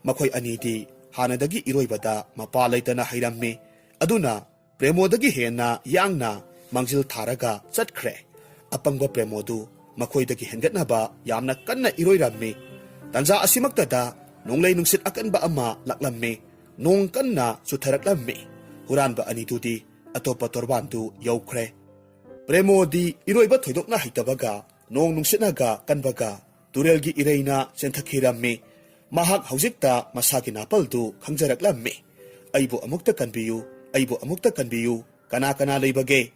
ꯃꯈꯣꯏ ꯑꯅꯤꯗꯤ ꯍꯥꯟꯅꯗꯒꯤ ꯏꯔꯣꯏꯕꯗ ꯃꯄꯥ ꯂꯩꯇꯅ ꯍꯩꯔꯝꯃꯤ, ꯑꯗꯨꯅ ꯄ꯭ꯔꯦꯃꯣꯗꯒꯤ ꯍꯦꯟꯅ ꯌꯥꯡꯅ ꯃꯥꯡꯖꯤꯜ ꯊꯥꯔꯒ ꯆꯠꯈ꯭ꯔꯦ꯫ ꯑꯄꯪꯕ ꯄ꯭ꯔꯦꯃꯣꯗꯨ ꯃꯈꯣꯏꯗꯒꯤ ꯍꯦꯟꯒꯠꯅꯕ ꯌꯥꯝꯅ ꯀꯟꯅ ꯏꯔꯣꯏꯔꯝꯃꯤ꯫ ꯇꯥꯟꯖꯥ ꯑꯁꯤꯃꯛꯇꯗ ꯅꯣꯡꯂꯩ ꯅꯨꯡꯁꯤꯠ ꯑꯀꯟꯕ ꯑꯃ ꯂꯥꯛꯂꯝꯃꯤ, ꯅꯣꯡ ꯀꯟꯅ ꯆꯨꯊꯔꯛꯂꯝꯃꯤ꯫ ꯍꯨꯔꯥꯟꯕ ꯑꯅꯤꯗꯨꯗꯤ ꯑꯇꯣꯞꯄ ꯇꯣꯔꯕꯥꯟꯗꯨ ꯌꯧꯈ꯭ꯔꯦ꯫ ꯄ꯭ꯔꯦꯃꯣꯗꯤ ꯏꯔꯣꯏꯕ ꯊꯣꯏꯗꯣꯛꯅ ꯍꯩꯇꯕꯒ ꯅꯣꯡ ꯅꯨꯡꯁꯤꯠꯅꯒ ꯀꯟꯕꯒ ꯇꯨꯔꯦꯜꯒꯤ ꯏꯔꯩꯅ ꯆꯦꯟꯊꯈꯤꯔꯝꯃꯤ꯫ ꯃꯍꯥꯛ ꯍꯧꯖꯤꯛꯇ ꯃꯁꯥꯒꯤ ꯅꯥꯄꯜꯗꯨ ꯈꯪꯖꯔꯛꯂꯝꯃꯤ꯫ ꯑꯩꯕꯨ ꯑꯃꯨꯛꯇ ꯀꯟꯕꯤꯌꯨ, ꯑꯩꯕꯨ ꯑꯃꯨꯛꯇ ꯀꯟꯕꯤꯌꯨ, ꯀꯅꯥ ꯀꯅꯥ ꯂꯩꯕꯒꯦ?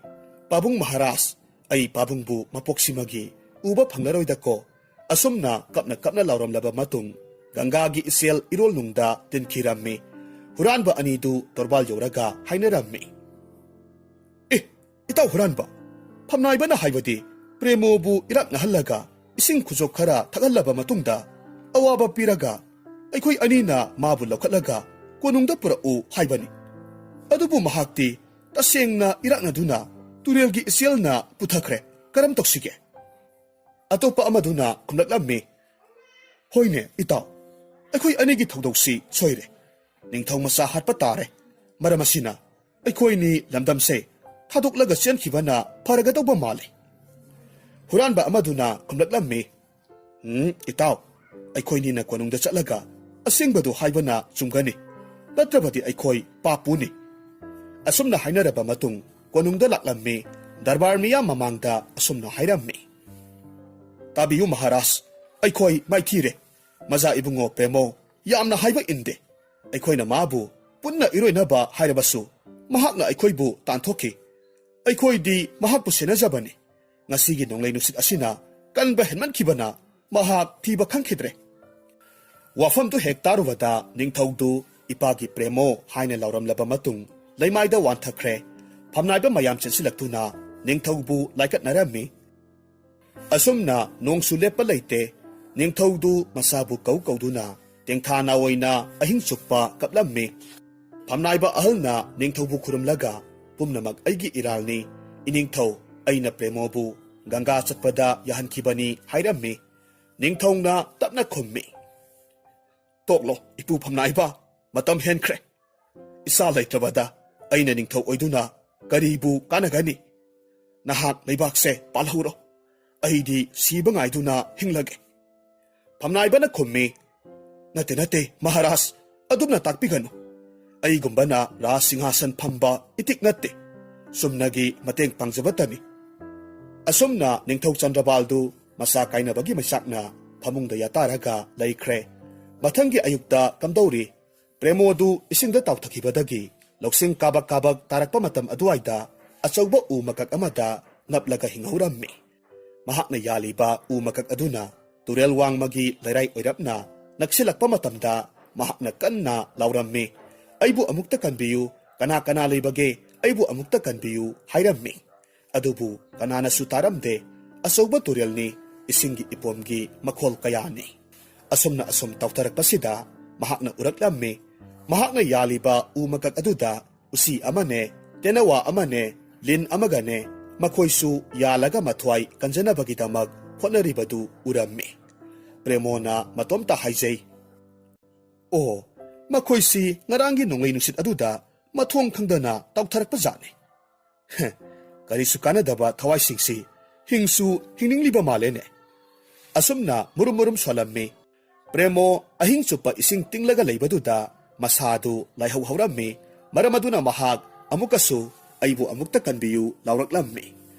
ꯄꯥꯕꯨꯡ ꯃꯍꯥꯔꯥꯖ, ꯑꯩ ꯄꯥꯕꯨꯡꯕꯨ ꯃꯄꯣꯛꯁꯤꯃꯒꯤ ꯎꯕ ꯐꯪꯂꯔꯣꯏꯗꯀꯣ꯫ ꯑꯁꯨꯝꯅ ꯀꯞꯅ ꯀꯞꯅ ꯂꯥꯎꯔꯝꯂꯕ ꯃꯇꯨꯡ ꯒꯪꯒꯥꯒꯤ ꯏꯆꯦꯜ ꯏꯔꯣꯜꯅꯨꯡꯗ ꯇꯤꯟꯈꯤꯔꯝꯃꯤ꯫ ꯍꯨꯔꯥꯟꯕ ꯑꯅꯤꯗꯨ ꯇꯣꯔꯕꯥꯜ ꯌꯧꯔꯒ ꯍꯥꯏꯅꯔꯝꯃꯤ, ꯏꯇꯥꯎ ꯍꯨꯔꯥꯟꯕ, ꯐꯝꯅꯥꯏꯕꯅ ꯍꯥꯏꯕꯗꯤ ꯄ꯭ꯔꯦꯃꯣꯕꯨ ꯏꯔꯥꯛꯅꯍꯜꯂꯒ ꯏꯁꯤꯡ ꯈꯨꯖꯣꯛ ꯈꯔ ꯊꯛꯍꯜꯂꯕ ꯃꯇꯨꯡꯗ ꯑꯋꯥꯕ ꯄꯤꯔꯒ ꯑꯩꯈꯣꯏ ꯑꯅꯤꯅ ꯃꯥꯕꯨ ꯂꯧꯈꯠꯂꯒ ꯀꯣꯅꯨꯡꯗ ꯄꯨꯔꯛꯎ ꯍꯥꯏꯕꯅꯤ꯫ ꯑꯗꯨꯕꯨ ꯃꯍꯥꯛꯇꯤ ꯇꯁꯦꯡꯅ ꯏꯔꯥꯛꯅꯗꯨꯅ ꯇꯨꯔꯦꯜꯒꯤ ꯏꯆꯦꯜꯅ ꯄꯨꯊꯈ꯭ꯔꯦ, ꯀꯔꯝ ꯇꯧꯁꯤꯒꯦ? ꯑꯇꯣꯞꯄ ꯑꯃꯗꯨꯅ ꯈꯨꯝꯂꯛꯂꯝꯃꯤ, ꯍꯣꯏꯅꯦ ꯏꯇꯥꯎ, ꯑꯩꯈꯣꯏ ꯑꯅꯤꯒꯤ ꯊꯧꯗꯧꯁꯤ ꯁꯣꯏꯔꯦ, ꯅꯤꯡꯊꯧ ꯃꯆꯥ ꯍꯥꯠꯄ ꯇꯥꯔꯦ꯫ ꯃꯔꯝ ꯑꯁꯤꯅ ꯑꯩꯈꯣꯏꯅꯤ ꯂꯝꯗꯝꯁꯦ ꯊꯥꯗꯣꯛꯂꯒ ꯆꯦꯟꯈꯤꯕꯅ ꯐꯔꯒꯗꯧꯕ ꯃꯥꯜꯂꯤ꯫ ꯍꯨꯔꯥꯟꯕ ꯑꯃꯗꯨꯅ ꯈꯨꯝꯂꯛꯂꯝꯃꯤ, ꯏꯇꯥꯎ, ꯑꯩꯈꯣꯏꯅꯤꯅ ꯀꯣꯅꯨꯡꯗ ꯆꯠꯂꯒ ꯑꯁꯦꯡꯕꯗꯨ ꯍꯥꯏꯕꯅ ꯆꯨꯝꯒꯅꯤ, ꯅꯠꯇ꯭ꯔꯕꯗꯤ ꯑꯩꯈꯣꯏ ꯄꯥꯞꯄꯨꯅꯤ꯫ ꯑꯁꯨꯝꯅ ꯍꯥꯏꯅꯔꯕ ꯃꯇꯨꯡ ꯀꯣꯅꯨꯡꯗ ꯂꯥꯛꯂꯝꯃꯤ꯫ ꯗꯔꯕꯥꯔ ꯃꯤꯌꯥꯝ ꯃꯃꯥꯡꯗ ꯑꯁꯨꯝꯅ ꯍꯥꯏꯔꯝꯃꯤ, ꯇꯥꯕꯤꯌꯨ ꯃꯍꯥꯔꯥꯖ, ꯑꯩꯈꯣꯏ ꯃꯥꯏꯊꯤꯔꯦ꯫ ꯃꯖꯥ ꯏꯕꯨꯡꯉꯣ ꯄ꯭ꯔꯦꯃꯣ ꯌꯥꯝꯅ ꯍꯥꯏꯕ ꯏꯟꯗꯦ꯫ ꯑꯩꯈꯣꯏꯅ ꯃꯥꯕꯨ ꯄꯨꯟꯅ ꯏꯔꯣꯏꯅꯕ ꯍꯥꯏꯔꯕꯁꯨ ꯃꯍꯥꯛꯅ ꯑꯩꯈꯣꯏꯕꯨ ꯇꯥꯟꯊꯣꯛꯈꯤ꯫ ꯑꯩꯈꯣꯏꯗꯤ ꯃꯍꯥꯛꯄꯨ ꯁꯦꯟꯅꯖꯕꯅꯤ꯫ ꯉꯁꯤꯒꯤ ꯅꯣꯡꯂꯩ ꯅꯨꯡꯁꯤꯠ ꯑꯁꯤꯅ ꯀꯟꯕ ꯍꯦꯟꯃꯟꯈꯤꯕꯅ ꯃꯍꯥꯛ ꯊꯤꯕ ꯈꯪꯈꯤꯗ꯭ꯔꯦ꯫ ꯋꯥꯐꯝꯗꯨ ꯍꯦꯛ ꯇꯥꯔꯨꯕꯗ ꯅꯤꯡꯊꯧꯗꯨ ꯏꯄꯥꯒꯤ ꯄ꯭ꯔꯦꯃꯣ ꯍꯥꯏꯅ ꯂꯥꯎꯔꯝꯂꯕ ꯃꯇꯨꯡ ꯂꯩꯃꯥꯏꯗ ꯋꯥꯟꯊꯈ꯭ꯔꯦ꯫ ꯐꯝꯅꯥꯏꯕ ꯃꯌꯥꯝ ꯆꯦꯟꯁꯤꯜꯂꯛꯇꯨꯅ ꯅꯤꯡꯊꯧꯕꯨ ꯂꯥꯏꯀꯠꯅꯔꯝꯃꯤ꯫ ꯑꯁꯨꯝꯅ ꯅꯣꯡꯁꯨ ꯂꯦꯞꯄ ꯂꯩꯇꯦ꯫ ꯅꯤꯡꯊꯧꯗꯨ ꯃꯁꯥꯕꯨ ꯀꯧꯗꯨꯅ ꯇꯦꯡꯊꯥꯅ ꯑꯣꯏꯅ ꯑꯍꯤꯡ ꯆꯨꯞꯄ ꯀꯞꯂꯝꯃꯤ꯫ ꯐꯝꯅꯥꯏꯕ ꯑꯍꯜꯅ ꯅꯤꯡꯊꯧꯕꯨ ꯈꯨꯔꯨꯝꯂꯒ, ꯄꯨꯝꯅꯃꯛ ꯑꯩꯒꯤ ꯏꯔꯥꯜꯅꯤ, ꯏꯅꯤꯡꯊꯧ, ꯑꯩꯅ ꯄ꯭ꯔꯦꯃꯣꯕꯨ ꯒꯪꯒꯥ ꯆꯠꯄꯗ ꯌꯥꯍꯟꯈꯤꯕꯅꯤ ꯍꯥꯏꯔꯝꯃꯤ꯫ ꯅꯤꯡꯊꯧꯅ ꯇꯞꯅ ꯈꯨꯝꯃꯤ, ꯇꯣꯛꯂꯣ ꯏꯄꯨ ꯐꯝꯅꯥꯏꯕ, ꯃꯇꯝ ꯍꯦꯟꯈ꯭ꯔꯦ꯫ ꯏꯆꯥ ꯂꯩꯇ꯭ꯔꯕꯗ ꯑꯩꯅ ꯅꯤꯡꯊꯧ ꯑꯣꯏꯗꯨꯅ ꯀꯔꯤꯕꯨ ꯀꯥꯟꯅꯒꯅꯤ? ꯅꯍꯥꯛ ꯂꯩꯕꯥꯛꯁꯦ ꯄꯥꯜꯍꯧꯔꯣ, ꯑꯩꯗꯤ ꯁꯤꯕ ꯉꯥꯏꯗꯨꯅ ꯍꯤꯡꯂꯒꯦ꯫ ꯐꯝꯅꯥꯏꯕꯅ ꯈꯨꯝꯃꯤ, ꯅꯠꯇꯦ ꯃꯍꯥꯔꯥꯖ, ꯑꯗꯨꯝꯅ ꯇꯥꯛꯄꯤꯒꯅꯨ꯫ ꯑꯩꯒꯨꯝꯕꯅ ꯔꯥꯖ ꯁꯤꯡꯍꯥꯁꯟ ꯐꯝꯕ ꯏꯇꯤꯛ ꯅꯠꯇꯦ, ꯆꯨꯝꯅꯒꯤ ꯃꯇꯦꯡ ꯄꯥꯡꯖꯕꯇꯅꯤ꯫ ꯑꯁꯨꯝꯅ ꯅꯤꯡꯊꯧ ꯆꯟꯗ꯭ꯔꯕꯥꯜꯗꯨ ꯃꯁꯥ ꯀꯥꯏꯅꯕꯒꯤ ꯃꯩꯆꯥꯛꯅ ꯐꯃꯨꯡꯗ ꯌꯥꯇꯥꯔꯒ ꯂꯩꯈ꯭ꯔꯦ꯫ ꯃꯊꯪꯒꯤ ꯑꯌꯨꯛꯇ ꯀꯝꯗꯧꯔꯤ? ꯄ꯭ꯔꯦꯃꯣꯗꯨ ꯏꯁꯤꯡꯗ ꯇꯥꯎꯊꯈꯤꯕꯗꯒꯤ ꯂꯧꯁꯤꯡ ꯀꯥꯕꯛ ꯇꯥꯔꯛꯄ ꯃꯇꯝ ꯑꯗꯨꯋꯥꯏꯗ ꯑꯆꯧꯕ ꯎ ꯃꯀꯛ ꯑꯃꯗ ꯅꯞꯂꯒ ꯍꯤꯡꯍꯧꯔꯝꯃꯤ꯫ ꯃꯍꯥꯛꯅ ꯌꯥꯜꯂꯤꯕ ꯎ ꯃꯀꯛ ꯑꯗꯨꯅ ꯇꯨꯔꯦꯜ ꯋꯥꯡꯃꯒꯤ ꯂꯩꯔꯥꯏ ꯑꯣꯏꯔꯞꯅ ꯅꯛꯁꯤꯜꯂꯛꯄ ꯃꯇꯝꯗ ꯃꯍꯥꯛꯅ ꯀꯟꯅ ꯂꯥꯎꯔꯝꯃꯤ, ꯑꯩꯕꯨ ꯑꯃꯨꯛꯇ ꯀꯟꯕꯤꯌꯨ, ꯀꯅꯥ ꯀꯅꯥ ꯂꯩꯕꯒꯦ? ꯑꯩꯕꯨ ꯑꯃꯨꯛꯇ ꯀꯟꯕꯤꯌꯨ ꯍꯥꯏꯔꯝꯃꯤ꯫ ꯑꯗꯨꯕꯨ ꯀꯅꯥꯅꯁꯨ ꯇꯥꯔꯝꯗꯦ꯫ ꯑꯆꯧꯕ ꯇꯨꯔꯦꯜꯅꯤ, ꯏꯁꯤꯡꯒꯤ ꯏꯄꯣꯝꯒꯤ ꯃꯈꯣꯜ ꯀꯌꯥꯅꯤ꯫ ꯑꯁꯨꯝꯅ ꯑꯁꯨꯝ ꯇꯥꯎꯊꯔꯛꯄꯁꯤꯗ ꯃꯍꯥꯛꯅ ꯎꯔꯛꯂꯝꯃꯤ꯫ ꯃꯍꯥꯛꯅ ꯌꯥꯜꯂꯤꯕ ꯎ ꯃꯀꯛ ꯑꯗꯨꯗ ꯎꯁꯤ ꯑꯃꯅꯦ, ꯇꯦꯅꯋꯥ ꯑꯃꯅꯦ, ꯂꯤꯟ ꯑꯃꯒꯅꯦ, ꯃꯈꯣꯏꯁꯨ ꯌꯥꯜꯂꯒ ꯃꯊ꯭ꯋꯥꯏ ꯀꯟꯖꯅꯕꯒꯤꯗꯃꯛ ꯍꯣꯠꯅꯔꯤꯕꯗꯨ ꯎꯔꯝꯃꯤ꯫ ꯄ꯭ꯔꯦꯃꯣꯅ ꯃꯇꯣꯝꯇ ꯍꯥꯏꯖꯩ, ꯑꯣ, ꯃꯈꯣꯏꯁꯤ ꯉꯔꯥꯡꯒꯤ ꯅꯣꯡꯂꯩ ꯅꯨꯡꯁꯤꯠ ꯑꯗꯨꯗ ꯃꯊꯣꯡ ꯈꯪꯗꯅ ꯇꯥꯎꯊꯔꯛꯄ ꯖꯥꯠꯅꯤ꯫ ꯀꯔꯤꯁꯨ ꯀꯥꯟꯅꯗꯕ ꯊꯋꯥꯏꯁꯤꯡꯁꯤ ꯍꯤꯡꯁꯨ ꯍꯤꯡꯅꯤꯡꯂꯤꯕ ꯃꯥꯜꯂꯦꯅꯦ꯫ ꯑꯁꯨꯝꯅ ꯃꯨꯔꯨꯝ ꯃꯨꯔꯨꯝ ꯁꯣꯜꯂꯝꯃꯤ꯫ ꯄ꯭ꯔꯦꯃꯣ ꯑꯍꯤꯡ ꯆꯨꯞꯄ ꯏꯁꯤꯡ ꯇꯤꯡꯂꯒ ꯂꯩꯕꯗꯨꯗ ꯃꯁꯥꯗꯨ ꯂꯥꯏꯍꯧ ꯍꯧꯔꯝꯃꯤ꯫ ꯃꯔꯝ ꯑꯗꯨꯅ ꯃꯍꯥꯛ ꯑꯃꯨꯛꯀꯁꯨ ꯑꯩꯕꯨ ꯑꯃꯨꯛꯇ ꯀꯟꯕꯤꯌꯨ ꯂꯥꯎꯔꯛꯂꯝꯃꯤ꯫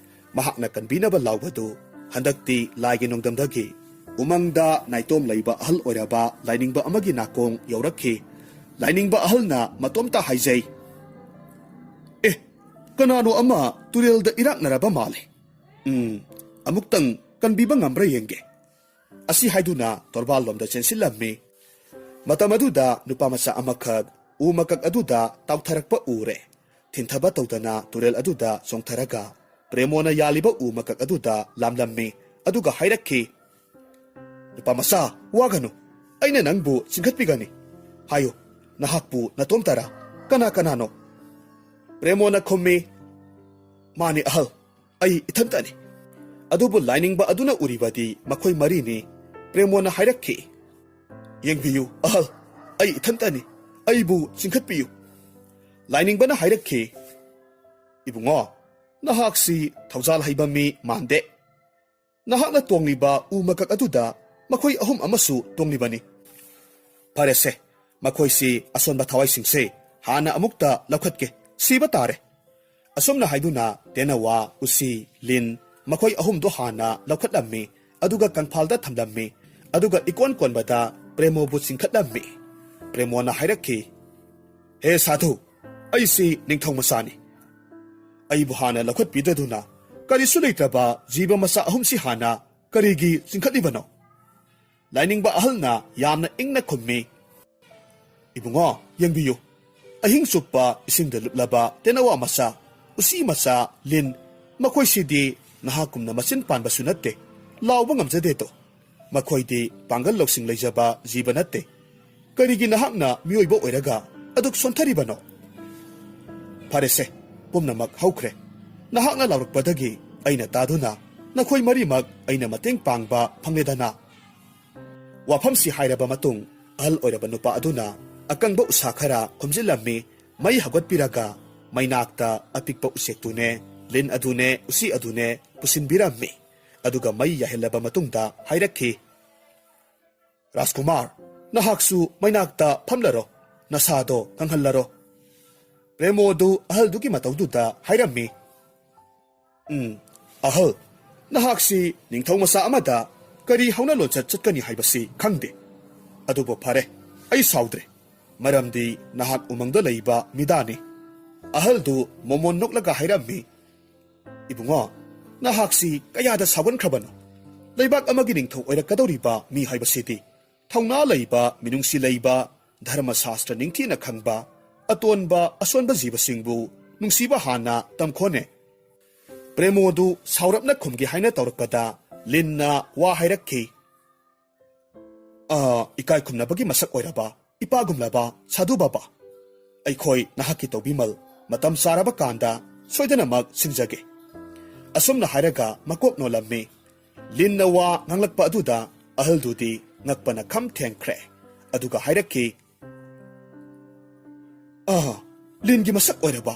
ꯃꯍꯥꯛꯅ ꯀꯟꯕꯤꯅꯕ ꯂꯥꯎꯕꯗꯨ ꯍꯟꯗꯛꯇꯤ ꯂꯥꯏꯒꯤ ꯅꯣꯡꯗꯝꯗꯒꯤ ꯎꯃꯪꯗ ꯅꯥꯏꯇꯣꯝ ꯂꯩꯕ ꯑꯍꯜ ꯑꯣꯏꯔꯕ ꯂꯥꯏꯅꯤꯡꯕ ꯑꯃꯒꯤ ꯅꯥꯀꯣꯡ ꯌꯧꯔꯛꯈꯤ꯫ ꯂꯥꯏꯅꯤꯡꯕ ꯑꯍꯜꯅ ꯃꯇꯣꯝꯇ ꯍꯥꯏꯖꯩ, "ꯑꯦ, ꯀꯅꯥꯅꯣ ꯑꯃ ꯇꯨꯔꯦꯜꯗ ꯏꯔꯥꯛꯅꯔꯕ ꯃꯥꯜꯂꯦ. ꯑꯃꯨꯛꯇꯪ ꯀꯟꯕꯤꯕ ꯉꯝꯕ꯭ꯔꯥ ꯌꯦꯡꯒꯦ." ꯑꯁꯤ ꯍꯥꯏꯗꯨꯅ ꯇꯣꯔꯕꯥꯜꯂꯣꯝꯗ ꯆꯦꯟꯁꯤꯜꯂꯝꯃꯤ꯫ ꯃꯇꯝ ꯑꯗꯨꯗ ꯅꯨꯄꯥ ꯃꯆꯥ ꯑꯃꯈꯛ ꯎ ꯃꯀꯛ ꯑꯗꯨꯗ ꯇꯥꯎꯊꯔꯛꯄ ꯎꯔꯦ꯫ ꯊꯤꯟꯊꯕ ꯇꯧꯗꯅ ꯇꯨꯔꯦꯜ ꯑꯗꯨꯗ ꯆꯣꯡꯊꯔꯒ ꯄ꯭ꯔꯦꯃꯣꯅ ꯌꯥꯜꯂꯤꯕ ꯎ ꯃꯀꯛ ꯑꯗꯨꯗ ꯂꯥꯝꯂꯝꯃꯤ꯫ ꯑꯗꯨꯒ ꯍꯥꯏꯔꯛꯈꯤ, "ꯅꯨꯄꯥ ꯃꯆꯥ, ꯋꯥꯒꯅꯨ. ꯑꯩꯅ ꯅꯪꯕꯨ ꯆꯤꯡꯈꯠꯄꯤꯒꯅꯤ. ꯍꯥꯏꯌꯨ, ꯅꯍꯥꯛꯄꯨ ꯅꯇꯣꯝꯇꯔꯥ? ꯀꯅꯥ ꯀꯅꯥꯅꯣ?" ꯄ꯭ꯔꯦꯃꯣꯅ ꯈꯨꯝꯃꯤ, "ꯃꯥꯅꯤ ꯑꯍꯜ, ꯑꯩ ꯏꯊꯟꯇꯅꯤ." ꯑꯗꯨꯕꯨ ꯂꯥꯏꯅꯤꯡꯕ ꯑꯗꯨꯅ ꯎꯔꯤꯕꯗꯤ ꯃꯈꯣꯏ ꯃꯔꯤꯅꯤ꯫ ꯄ꯭ꯔꯦꯃꯣꯅ ꯍꯥꯏꯔꯛꯈꯤ, "ꯌꯦꯡꯕꯤꯌꯨ ꯑꯍꯜ, ꯑꯩ ꯏꯊꯟꯇꯅꯤ. ꯑꯩꯕꯨ ꯆꯤꯡꯈꯠꯄꯤꯌꯨ." ꯂꯥꯏꯅꯤꯡꯕꯅ ꯍꯥꯏꯔꯛꯈꯤ, "ꯏꯕꯨꯡꯉꯣ, ꯅꯍꯥꯛꯁꯤ ꯊꯧꯖꯥꯜ ꯍꯩꯕ ꯃꯤ ꯃꯥꯟꯗꯦ. ꯅꯍꯥꯛꯅ ꯇꯣꯡꯂꯤꯕ ꯎ ꯃꯀꯛ ꯑꯗꯨꯗ ꯃꯈꯣꯏ ꯑꯍꯨꯝ ꯑꯃꯁꯨ ꯇꯣꯡꯂꯤꯕꯅꯤ. ꯐꯔꯦꯁꯦ, ꯃꯈꯣꯏꯁꯤ ꯑꯁꯣꯟꯕ ꯊꯋꯥꯏꯁꯤꯡꯁꯦ ꯍꯥꯟꯅ ꯑꯃꯨꯛꯇ ꯂꯧꯈꯠꯀꯦ. ꯁꯤꯕ ꯇꯥꯔꯦ." ꯑꯁꯨꯝꯅ ꯍꯥꯏꯗꯨꯅ ꯇꯦꯅꯋꯥ, ꯎꯁꯤ, ꯂꯤꯟ ꯃꯈꯣꯏ ꯑꯍꯨꯝꯗꯣ ꯍꯥꯟꯅ ꯂꯧꯈꯠꯂꯝꯃꯤ꯫ ꯑꯗꯨꯒ ꯀꯪꯐꯥꯜꯗ ꯊꯝꯂꯝꯃꯤ꯫ ꯑꯗꯨꯒ ꯏꯀꯣꯟ ꯀꯣꯟꯕꯗ ꯄ꯭ꯔꯦꯃꯣꯕꯨ ꯆꯤꯡꯈꯠꯂꯝꯃꯤ꯫ ꯄ꯭ꯔꯦꯃꯣꯅ ꯍꯥꯏꯔꯛꯈꯤ, "ꯍꯦ ꯁꯥꯙꯨ, ꯑꯩꯁꯤ ꯅꯤꯡꯊꯧ ꯃꯆꯥꯅꯤ. ꯑꯩꯕꯨ ꯍꯥꯟꯅ ꯂꯧꯈꯠꯄꯤꯗꯗꯨꯅ ꯀꯔꯤꯁꯨ ꯂꯩꯇ꯭ꯔꯕ ꯖꯤꯕ ꯃꯆꯥ ꯑꯍꯨꯝꯁꯤ ꯍꯥꯟꯅ ꯀꯔꯤꯒꯤ ꯆꯤꯡꯈꯠꯂꯤꯕꯅꯣ?" ꯂꯥꯏꯅꯤꯡꯕ ꯑꯍꯜꯅ ꯌꯥꯝꯅ ꯏꯪꯅ ꯈꯨꯝꯃꯤ, "ꯏꯕꯨꯡꯉꯣ, ꯌꯦꯡꯕꯤꯌꯨ. ꯑꯍꯤꯡ ꯆꯨꯞꯄ ꯏꯁꯤꯡꯗ ꯂꯨꯞꯂꯕ ꯇꯦꯅꯋꯥ ꯃꯆꯥ, ꯎꯁꯤ ꯃꯆꯥ, ꯂꯤꯟ ꯃꯈꯣꯏꯁꯤꯗꯤ ꯅꯍꯥꯛꯀꯨꯝꯅ ꯃꯆꯤꯟ ꯄꯥꯟꯕꯁꯨ ꯅꯠꯇꯦ, ꯂꯥꯎꯕ ꯉꯝꯖꯗꯦꯗꯣ. ꯃꯈꯣꯏꯗꯤ ꯄꯥꯡꯒꯜ ꯂꯧꯁꯤꯡ ꯂꯩꯖꯕ ꯖꯤꯕ ꯅꯠꯇꯦ. ꯀꯔꯤꯒꯤ ꯅꯍꯥꯛꯅ ꯃꯤꯑꯣꯏꯕ ꯑꯣꯏꯔꯒ ꯑꯗꯨꯛ ꯁꯣꯟꯊꯔꯤꯕꯅꯣ? ꯐꯔꯦꯁꯦ, ꯄꯨꯝꯅꯃꯛ ꯍꯧꯈ꯭ꯔꯦ. ꯅꯍꯥꯛꯅ ꯂꯥꯎꯔꯛꯄꯗꯒꯤ ꯑꯩꯅ ꯇꯥꯗꯨꯅ ꯅꯈꯣꯏ ꯃꯔꯤꯃꯛ ꯑꯩꯅ ꯃꯇꯦꯡ ꯄꯥꯡꯕ ꯐꯪꯂꯦꯗꯅ." ꯋꯥꯐꯝꯁꯤ ꯍꯥꯏꯔꯕ ꯃꯇꯨꯡ ꯑꯍꯜ ꯑꯣꯏꯔꯕ ꯅꯨꯄꯥ ꯑꯗꯨꯅ ꯑꯀꯪꯕ ꯎꯁꯥ ꯈꯔ ꯈꯨꯝꯖꯤꯜꯂꯝꯃꯤ꯫ ꯃꯩ ꯍꯧꯒꯠꯄꯤꯔꯒ ꯃꯩꯅꯥꯛꯇ ꯑꯄꯤꯛꯄ ꯎꯆꯦꯛꯇꯨꯅꯦ, ꯂꯤꯟ ꯑꯗꯨꯅꯦ, ꯎꯁꯤ ꯑꯗꯨꯅꯦ ꯄꯨꯁꯤꯟꯕꯤꯔꯝꯃꯤ꯫ ꯑꯗꯨꯒ ꯃꯩ ꯌꯥꯏꯍꯜꯂꯕ ꯃꯇꯨꯡꯗ ꯍꯥꯏꯔꯛꯈꯤ, "ꯔꯥꯖꯀꯨꯃꯥꯔ, ꯅꯍꯥꯛꯁꯨ ꯃꯩꯅꯥꯛꯇ ꯐꯝꯂꯔꯣ, ꯅꯁꯥꯗꯣ ꯀꯪꯍꯜꯂꯔꯣ." ꯄ꯭ꯔꯦꯃꯣꯗꯨ ꯑꯍꯜꯗꯨꯒꯤ ꯃꯇꯧꯗꯨꯗ ꯍꯥꯏꯔꯝꯃꯤ, "ꯑꯍꯜ, ꯅꯍꯥꯛꯁꯤ ꯅꯤꯡꯊꯧ ꯃꯆꯥ ꯑꯃꯗ ꯀꯔꯤ ꯍꯧꯅ ꯂꯣꯟꯆꯠ ꯆꯠꯀꯅꯤ ꯍꯥꯏꯕꯁꯤ ꯈꯪꯗꯦ꯫ ꯑꯗꯨꯕꯨ ꯐꯔꯦ, ꯑꯩ ꯁꯥꯎꯗ꯭ꯔꯦ, ꯃꯔꯝꯗꯤ ꯅꯍꯥꯛ ꯎꯃꯪꯗ ꯂꯩꯕ ꯃꯤꯗꯥꯅꯤ." ꯑꯍꯜꯗꯨ ꯃꯣꯃꯣꯟ ꯅꯣꯛꯂꯒ ꯍꯥꯏꯔꯝꯃꯤ, "ꯏꯕꯨꯡꯉꯣ, ꯅꯍꯥꯛꯁꯤ ꯀꯌꯥꯗ ꯁꯥꯎꯒꯟꯈ꯭ꯔꯕꯅꯣ? ꯂꯩꯕꯥꯛ ꯑꯃꯒꯤ ꯅꯤꯡꯊꯧ ꯑꯣꯏꯔꯛꯀꯗꯧꯔꯤꯕ ꯃꯤ ꯍꯥꯏꯕꯁꯤꯗꯤ ꯊꯧꯅꯥ ꯂꯩꯕ, ꯃꯤꯅꯨꯡꯁꯤ ꯂꯩꯕ, ꯙꯔꯃꯁꯥꯁꯇ꯭ꯔ ꯅꯤꯡꯊꯤꯅ ꯈꯪꯕ, ꯑꯇꯣꯟꯕ ꯑꯁꯣꯟꯕ ꯖꯤꯕꯁꯤꯡꯕꯨ ꯅꯨꯡꯁꯤꯕ ꯍꯥꯟꯅ ꯇꯝꯈꯣꯅꯦ." ꯄ꯭ꯔꯦꯃꯣꯗꯨ ꯁꯥꯎꯔꯞꯅ ꯈꯨꯝꯒꯦ ꯍꯥꯏꯅ ꯇꯧꯔꯛꯄꯗ ꯂꯤꯟꯅ ꯋꯥ ꯍꯥꯏꯔꯛꯈꯤ, "ꯏꯀꯥꯏ ꯈꯨꯝꯅꯕꯒꯤ ꯃꯁꯛ ꯑꯣꯏꯔꯕ ꯏꯄꯥꯒꯨꯝꯂꯕ ꯁꯥꯙꯨ ꯕꯥꯕꯥ, ꯑꯩꯈꯣꯏ ꯅꯍꯥꯛꯀꯤ ꯇꯧꯕꯤꯃꯜ ꯃꯇꯝ ꯆꯥꯔꯕ ꯀꯥꯟꯗ ꯁꯣꯏꯗꯅꯃꯛ ꯁꯤꯟꯖꯒꯦ." ꯑꯁꯨꯝꯅ ꯍꯥꯏꯔꯒ ꯃꯀꯣꯛ ꯅꯣꯜꯂꯝꯃꯤ꯫ ꯂꯤꯟꯅ ꯋꯥ ꯉꯥꯡꯂꯛꯄ ꯑꯗꯨꯗ ꯑꯍꯜꯗꯨꯗꯤ ꯉꯛꯄꯅ ꯈꯝ ꯊꯦꯡꯈ꯭ꯔꯦ꯫ ꯑꯗꯨꯒ ꯍꯥꯏꯔꯛꯈꯤ, "ꯂꯤꯟꯒꯤ ꯃꯁꯛ ꯑꯣꯏꯔꯕ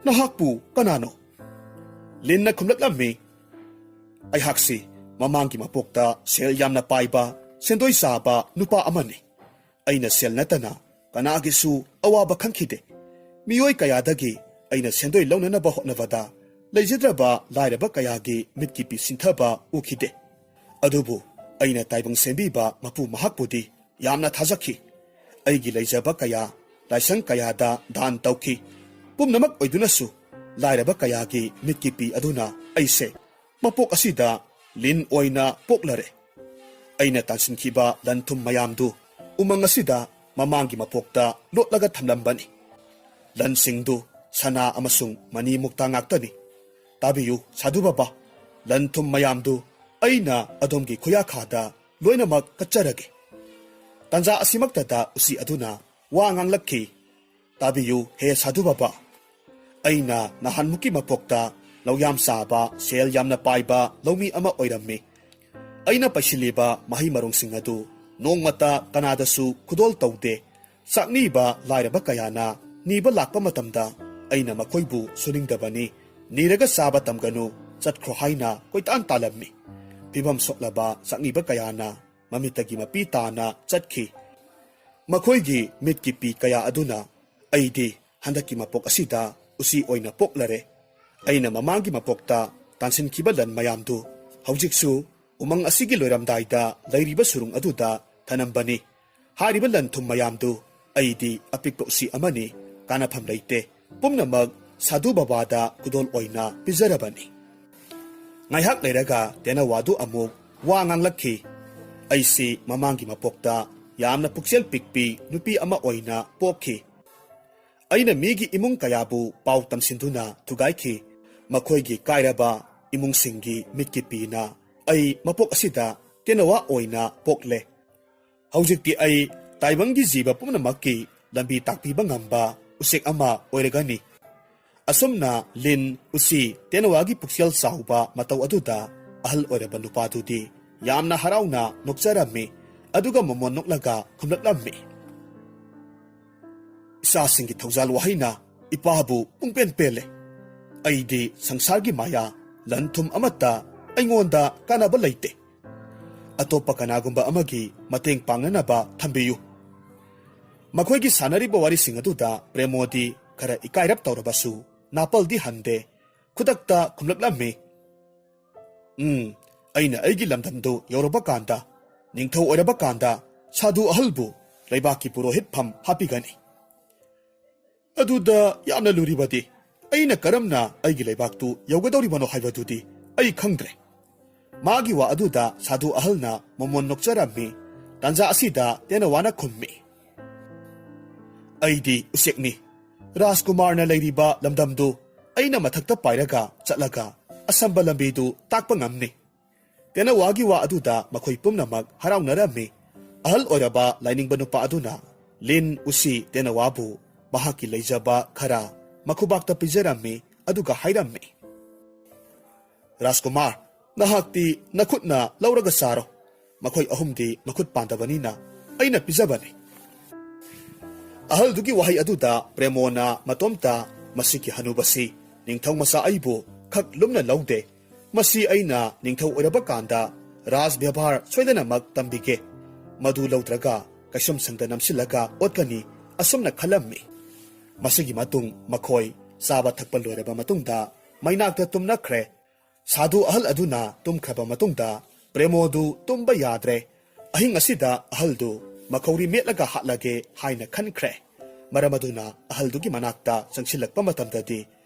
ꯅꯍꯥꯛꯄꯨ ꯀꯅꯥꯅꯣ?" ꯂꯤꯟꯅ ꯈꯨꯝꯂꯛꯂꯝꯃꯤ, "ꯑꯩꯍꯥꯛꯁꯤ ꯃꯃꯥꯡꯒꯤ ꯃꯄꯣꯛꯇ ꯁꯦꯜ ꯌꯥꯝꯅ ꯄꯥꯏꯕ, ꯁꯦꯟꯗꯣꯏ ꯆꯥꯕ ꯅꯨꯄꯥ ꯑꯃꯅꯤ. ꯑꯩꯅ ꯁꯦꯜ ꯅꯠꯇꯅ ꯀꯅꯥꯒꯤꯁꯨ ꯑꯋꯥꯕ ꯈꯪꯈꯤꯗꯦ. ꯃꯤꯑꯣꯏ ꯀꯌꯥꯗꯒꯤ ꯑꯩꯅ ꯁꯦꯟꯗꯣꯏ ꯂꯧꯅꯅꯕ ꯍꯣꯠꯅꯕꯗ ꯂꯩꯖꯗ꯭ꯔꯕ ꯂꯥꯏꯔꯕ ꯀꯌꯥꯒꯤ ꯃꯤꯠꯀꯤ ꯄꯤ ꯁꯤꯟꯊꯕ ꯎꯈꯤꯗꯦ. ꯑꯗꯨꯕꯨ ꯑꯩꯅ ꯇꯥꯏꯕꯪ ꯁꯦꯝꯕꯤꯕ ꯃꯄꯨ ꯃꯍꯥꯛꯄꯨꯗꯤ ꯌꯥꯝꯅ ꯊꯥꯖꯈꯤ. ꯑꯩꯒꯤ ꯂꯩꯖꯕ ꯀꯌꯥ ꯂꯥꯏꯁꯪ ꯀꯌꯥꯗ ꯗꯥꯟ ꯇꯧꯈꯤ. ꯄꯨꯝꯅꯃꯛ ꯑꯣꯏꯗꯨꯅꯁꯨ ꯂꯥꯏꯔꯕ ꯀꯌꯥꯒꯤ ꯃꯤꯠꯀꯤ ꯄꯤ ꯑꯗꯨꯅ ꯑꯩꯁꯦ ꯃꯄꯣꯛ ꯑꯁꯤꯗ ꯂꯤꯟ ꯑꯣꯏꯅ ꯄꯣꯛꯂꯔꯦ. ꯑꯩꯅ ꯇꯥꯟꯁꯤꯟꯈꯤꯕ ꯂꯟ ꯊꯨꯝ ꯃꯌꯥꯝꯗꯨ ꯎꯃꯪ ꯑꯁꯤꯗ ꯃꯃꯥꯡꯒꯤ ꯃꯄꯣꯛꯇ ꯂꯣꯠꯂꯒ ꯊꯝꯂꯝꯕꯅꯤ. ꯂꯟꯁꯤꯡꯗꯨ ꯁꯅꯥ ꯑꯃꯁꯨꯡ ꯃꯅꯤ ꯃꯨꯛꯇ ꯉꯥꯛꯇꯅꯤ. ꯇꯥꯕꯤꯌꯨ ꯁꯥꯙꯨ ꯕꯥꯕꯥ, ꯂꯟ ꯊꯨꯝ ꯃꯌꯥꯝꯗꯨ ꯑꯩꯅ ꯑꯗꯣꯝꯒꯤ ꯈꯨꯌꯥꯈꯥꯗ ꯂꯣꯏꯅꯃꯛ ꯀꯠꯆꯔꯒꯦ." ꯇꯥꯟꯖꯥ ꯑꯁꯤꯃꯛꯇꯗ ꯎꯁꯤ ꯑꯗꯨꯅ ꯋꯥ ꯉꯥꯡꯂꯛꯈꯤ, "ꯇꯥꯕꯤꯌꯨ ꯍꯦ ꯁꯥꯙꯨ ꯕꯥꯕꯥ, ꯑꯩꯅ ꯅꯍꯥꯟꯃꯨꯛꯀꯤ ꯃꯄꯣꯛꯇ ꯂꯧꯌꯥꯝ ꯆꯥꯕ, ꯁꯦꯜ ꯌꯥꯝꯅ ꯄꯥꯏꯕ ꯂꯧꯃꯤ ꯑꯃ ꯑꯣꯏꯔꯝꯃꯤ꯫ ꯑꯩꯅ ꯄꯩꯁꯤꯜꯂꯤꯕ ꯃꯍꯩ ꯃꯔꯣꯡꯁꯤꯡ ꯑꯗꯨ ꯅꯣꯡꯃꯇ ꯀꯅꯥꯗꯁꯨ ꯈꯨꯗꯣꯜ ꯇꯧꯗꯦ꯫ ꯆꯥꯛꯅꯤꯕ ꯂꯥꯏꯔꯕ ꯀꯌꯥꯅ ꯅꯤꯕ ꯂꯥꯛꯄ ꯃꯇꯝꯗ ꯑꯩꯅ ꯃꯈꯣꯏꯕꯨ ꯁꯨꯅꯤꯡꯗꯕꯅꯤ, ꯅꯤꯔꯒ ꯆꯥꯕ ꯇꯝꯒꯅꯨ, ꯆꯠꯈ꯭ꯔꯣ ꯍꯥꯏꯅ ꯀꯣꯏꯇꯥꯟ ꯇꯥꯜꯂꯝꯃꯤ꯫ ꯐꯤꯕꯝ ꯁꯣꯛꯂꯕ ꯆꯥꯛꯅꯤꯕ ꯀꯌꯥꯅ ꯃꯃꯤꯠꯇꯒꯤ ꯃꯄꯤ ꯇꯥꯅ ꯆꯠꯈꯤ꯫ ꯃꯈꯣꯏꯒꯤ ꯃꯤꯠꯀꯤ ꯄꯤ ꯀꯌꯥ ꯑꯗꯨꯅ ꯑꯩꯗꯤ ꯍꯟꯗꯛꯀꯤ ꯃꯄꯣꯛ ꯑꯁꯤꯗ ꯎꯁꯤ ꯑꯣꯏꯅ ꯄꯣꯛꯂꯔꯦ꯫ ꯑꯩꯅ ꯃꯃꯥꯡꯒꯤ ꯃꯄꯣꯛꯇ ꯇꯥꯟꯁꯤꯟꯈꯤꯕ ꯂꯟ ꯃꯌꯥꯝꯗꯨ ꯍꯧꯖꯤꯛꯁꯨ ꯎꯃꯪ ꯑꯁꯤꯒꯤ ꯂꯣꯏꯔꯝꯗꯥꯏꯗ ꯂꯩꯔꯤꯕ ꯁꯨꯔꯨꯡ ꯑꯗꯨꯗ ꯊꯅꯝꯕꯅꯤ꯫ ꯍꯥꯏꯔꯤꯕ ꯂꯟ ꯊꯨꯝ ꯃꯌꯥꯝꯗꯨ ꯑꯩꯗꯤ ꯑꯄꯤꯛꯄ ꯎꯁꯤ ꯑꯃꯅꯤ ꯀꯥꯟꯅꯐꯝ ꯂꯩꯇꯦ ꯄꯨꯝꯅꯃꯛ ꯁꯥꯗꯨ ꯕꯕꯥꯗ ꯈꯨꯗꯣꯜ ꯑꯣꯏꯅ ꯄꯤꯖꯔꯕꯅꯤ ꯉꯥꯏꯍꯥꯛ ꯂꯩꯔꯒ ꯇꯦꯅꯋꯥꯗꯨ ꯑꯃꯨꯛ ꯋꯥ ꯉꯥꯡꯂꯛꯈꯤ ꯑꯩꯁꯤ ꯃꯃꯥꯡꯒꯤ ꯃꯄꯣꯛꯇ ꯌꯥꯝꯅ ꯄꯨꯛꯆꯦꯜ ꯄꯤꯛꯄꯤ ꯅꯨꯄꯤ ꯑꯃ ꯑꯣꯏꯅ ꯄꯣꯛꯈꯤ ꯑꯩꯅ ꯃꯤꯒꯤ ꯏꯃꯨꯡ ꯀꯌꯥꯕꯨ ꯄꯥꯎ ꯇꯝꯁꯤꯟꯗꯨꯅ ꯊꯨꯒꯥꯏꯈꯤ ꯃꯈꯣꯏꯒꯤ ꯀꯥꯏꯔꯕ ꯏꯃꯨꯡꯁꯤꯡꯒꯤ ꯃꯤꯠꯀꯤ ꯄꯤꯅ ꯑꯩ ꯃꯄꯣꯛ ꯑꯁꯤꯗ ꯇꯦꯅꯋꯥ ꯑꯣꯏꯅ ꯄꯣꯛꯂꯦ ꯍꯧꯖꯤꯛꯇꯤ ꯑꯩ ꯇꯥꯏꯕꯪꯒꯤ ꯖꯤꯕ ꯄꯨꯝꯅꯃꯛꯀꯤ ꯂꯝꯕꯤ ꯇꯥꯛꯄꯤꯕ ꯉꯝꯕ ꯎꯆꯦꯛ ꯑꯃ ꯑꯣꯏꯔꯒꯅꯤ ꯑꯁꯨꯝꯅ ꯂꯤꯟ ꯎꯁꯤ ꯇꯦꯅꯋꯥꯒꯤ ꯄꯨꯛꯆꯦꯜ ꯆꯥꯎꯕ ꯃꯇꯧ ꯑꯗꯨꯗ ꯑꯍꯜ ꯑꯣꯏꯔꯕ ꯅꯨꯄꯥꯗꯨꯗꯤ ꯌꯥꯝꯅ ꯍꯔꯥꯎꯅ ꯅꯣꯛꯆꯔꯝꯃꯤ ꯑꯗꯨꯒ ꯃꯃꯣꯟ ꯅꯣꯛꯂꯒ ꯈꯨꯝꯂꯛꯂꯝꯃꯤ ꯏꯆꯥꯁꯤꯡꯒꯤ ꯊꯧꯖꯥꯜ ꯋꯥꯍꯩꯅ ꯏꯄꯥꯕꯨ ꯄꯨꯡꯄꯦꯟ ꯄꯦꯜꯂꯦ ꯑꯩꯗꯤ ꯁꯪꯁꯥꯔꯒꯤ ꯃꯥꯌꯥ ꯂꯟ ꯊꯨꯝ ꯑꯃꯠꯇ ꯑꯩꯉꯣꯟꯗ ꯀꯥꯟꯅꯕ ꯂꯩꯇꯦ ꯑꯇꯣꯞꯄ ꯀꯅꯥꯒꯨꯝꯕ ꯑꯃꯒꯤ ꯃꯇꯦꯡ ꯄꯥꯡꯅꯅꯕ ꯊꯝꯕꯤꯌꯨ ꯃꯈꯣꯏꯒꯤ ꯁꯥꯟꯅꯔꯤꯕ ꯋꯥꯔꯤꯁꯤꯡ ꯑꯗꯨꯗ ꯄ꯭ꯔꯦꯃꯣꯗꯤ ꯈꯔ ꯏꯀꯥꯏꯔꯞ ꯇꯧꯔꯕꯁꯨ ꯅꯥꯄꯜꯗꯤ ꯍꯟꯗꯦ ꯈꯨꯗꯛꯇ ꯈꯨꯝꯂꯛꯂꯝꯃꯤ ꯑꯩꯅ ꯑꯩꯒꯤ ꯂꯝꯗꯝꯗꯨ ꯌꯧꯔꯕ ꯀꯥꯟꯗ ꯅꯤꯡꯊꯧ ꯑꯣꯏꯔꯕ ꯀꯥꯟꯗ ꯁꯥꯗꯨ ꯑꯍꯜꯕꯨ ꯂꯩꯕꯥꯛꯀꯤ ꯄꯨꯔꯣꯍꯤꯠꯐꯝ ꯍꯥꯞꯄꯤꯒꯅꯤ ꯑꯗꯨꯗ ꯌꯥꯝꯅ ꯂꯨꯔꯤꯕꯗꯤ ꯑꯩꯅ ꯀꯔꯝꯅ ꯑꯩꯒꯤ ꯂꯩꯕꯥꯛꯇꯨ ꯌꯧꯒꯗꯧꯔꯤꯕꯅꯣ ꯍꯥꯏꯕꯗꯨꯗꯤ ꯑꯩ ꯈꯪꯗ꯭ꯔꯦ ꯃꯥꯒꯤ ꯋꯥ ꯑꯗꯨꯗ ꯁꯥꯗꯨ ꯑꯍꯜꯅ ꯃꯃꯣꯟ ꯅꯣꯛꯆꯔꯝꯃꯤ ꯇꯥꯟꯖꯥ ꯑꯁꯤꯗ ꯇꯦꯅꯋꯥꯅ ꯈꯨꯝꯃꯤ ꯑꯩꯗꯤ ꯎꯆꯦꯛꯅꯤ ꯔꯥꯖꯀꯨꯃꯥꯔꯅ ꯂꯩꯔꯤꯕ ꯂꯝꯗꯝꯗꯨ ꯑꯩꯅ ꯃꯊꯛꯇ ꯄꯥꯏꯔꯒ ꯆꯠꯂꯒ ꯑꯁꯝꯕ ꯂꯝꯕꯤꯗꯨ ꯇꯥꯛꯄ ꯉꯝꯅꯤ ꯇꯦꯅꯋꯥꯒꯤ ꯋꯥ ꯑꯗꯨꯗ ꯃꯈꯣꯏ ꯄꯨꯝꯅꯃꯛ ꯍꯔꯥꯎꯅꯔꯝꯃꯤ ꯑꯍꯜ ꯑꯣꯏꯔꯕ ꯂꯥꯏꯅꯤꯡꯕ ꯅꯨꯄꯥ ꯑꯗꯨꯅ ꯂꯤꯟ ꯎꯁꯤ ꯇꯦꯅꯋꯥꯕꯨ ꯃꯍꯥꯛꯀꯤ ꯂꯩꯖꯕ ꯈꯔ ꯃꯈꯨꯕꯥꯛꯇ ꯄꯤꯖꯔꯝꯃꯤ ꯑꯗꯨꯒ ꯍꯥꯏꯔꯝꯃꯤ ꯔꯥꯖꯀꯨꯃꯥꯔ ꯅꯍꯥꯛꯇꯤ ꯅꯈꯨꯠꯅ ꯂꯧꯔꯒ ꯆꯥꯔꯣ ꯃꯈꯣꯏ ꯑꯍꯨꯝꯗꯤ ꯃꯈꯨꯠ ꯄꯥꯟꯗꯕꯅꯤꯅ ꯑꯩꯅ ꯄꯤꯖꯕꯅꯤ ꯑꯍꯜꯗꯨꯒꯤ ꯋꯥꯍꯩ ꯑꯗꯨꯗ ꯄ꯭ꯔꯦꯃꯣꯅ ꯃꯇꯣꯝꯇ ꯃꯁꯤꯒꯤ ꯍꯅꯨꯕꯁꯤ ꯅꯤꯡꯊꯧ ꯃꯆꯥ ꯑꯩꯕꯨ ꯈꯛ ꯂꯨꯝꯅ ꯂꯧꯗꯦ ꯃꯁꯤ ꯑꯩꯅ ꯅꯤꯡꯊꯧ ꯑꯣꯏꯔꯕ ꯀꯥꯟꯗ ꯔꯥꯖ ꯕꯦꯚꯥꯔ ꯁꯣꯏꯗꯅꯃꯛ ꯇꯝꯕꯤꯒꯦ ꯃꯗꯨ ꯂꯧꯗ꯭ꯔꯒ ꯀꯩꯁꯨꯝꯁꯪꯗ ꯅꯝꯁꯤꯜꯂꯒ ꯑꯣꯠꯀꯅꯤ ꯑꯁꯨꯝꯅ ꯈꯜꯂꯝꯃꯤ ꯃꯁꯤꯒꯤ ꯃꯇꯨꯡ ꯃꯈꯣꯏ ꯆꯥꯕ ꯊꯛꯄ ꯂꯣꯏꯔꯕ ꯃꯇꯨꯡꯗ ꯃꯩꯅꯥꯛꯇ ꯇꯨꯝꯅꯈ꯭ꯔꯦ ꯁꯥꯗꯨ ꯑꯍꯜ ꯑꯗꯨꯅ ꯇꯨꯝꯈ꯭ꯔꯕ ꯃꯇꯨꯡꯗ ꯄ꯭ꯔꯦꯃꯣꯗꯨ ꯇꯨꯝꯕ ꯌꯥꯗ꯭ꯔꯦ ꯑꯍꯤꯡ ꯑꯁꯤꯗ ꯑꯍꯜꯗꯨ ꯃꯈꯧꯔꯤ ꯃꯦꯠꯂꯒ ꯍꯥꯠꯂꯒꯦ ꯍꯥꯏꯅ ꯈꯟꯈ꯭ꯔꯦ ꯃꯔꯝ ꯑꯗꯨꯅ ꯑꯍꯜꯗꯨꯒꯤ ꯃꯅꯥꯛꯇ ꯆꯪꯁꯤꯜꯂꯛꯄ ꯃꯇꯝꯗꯗꯤ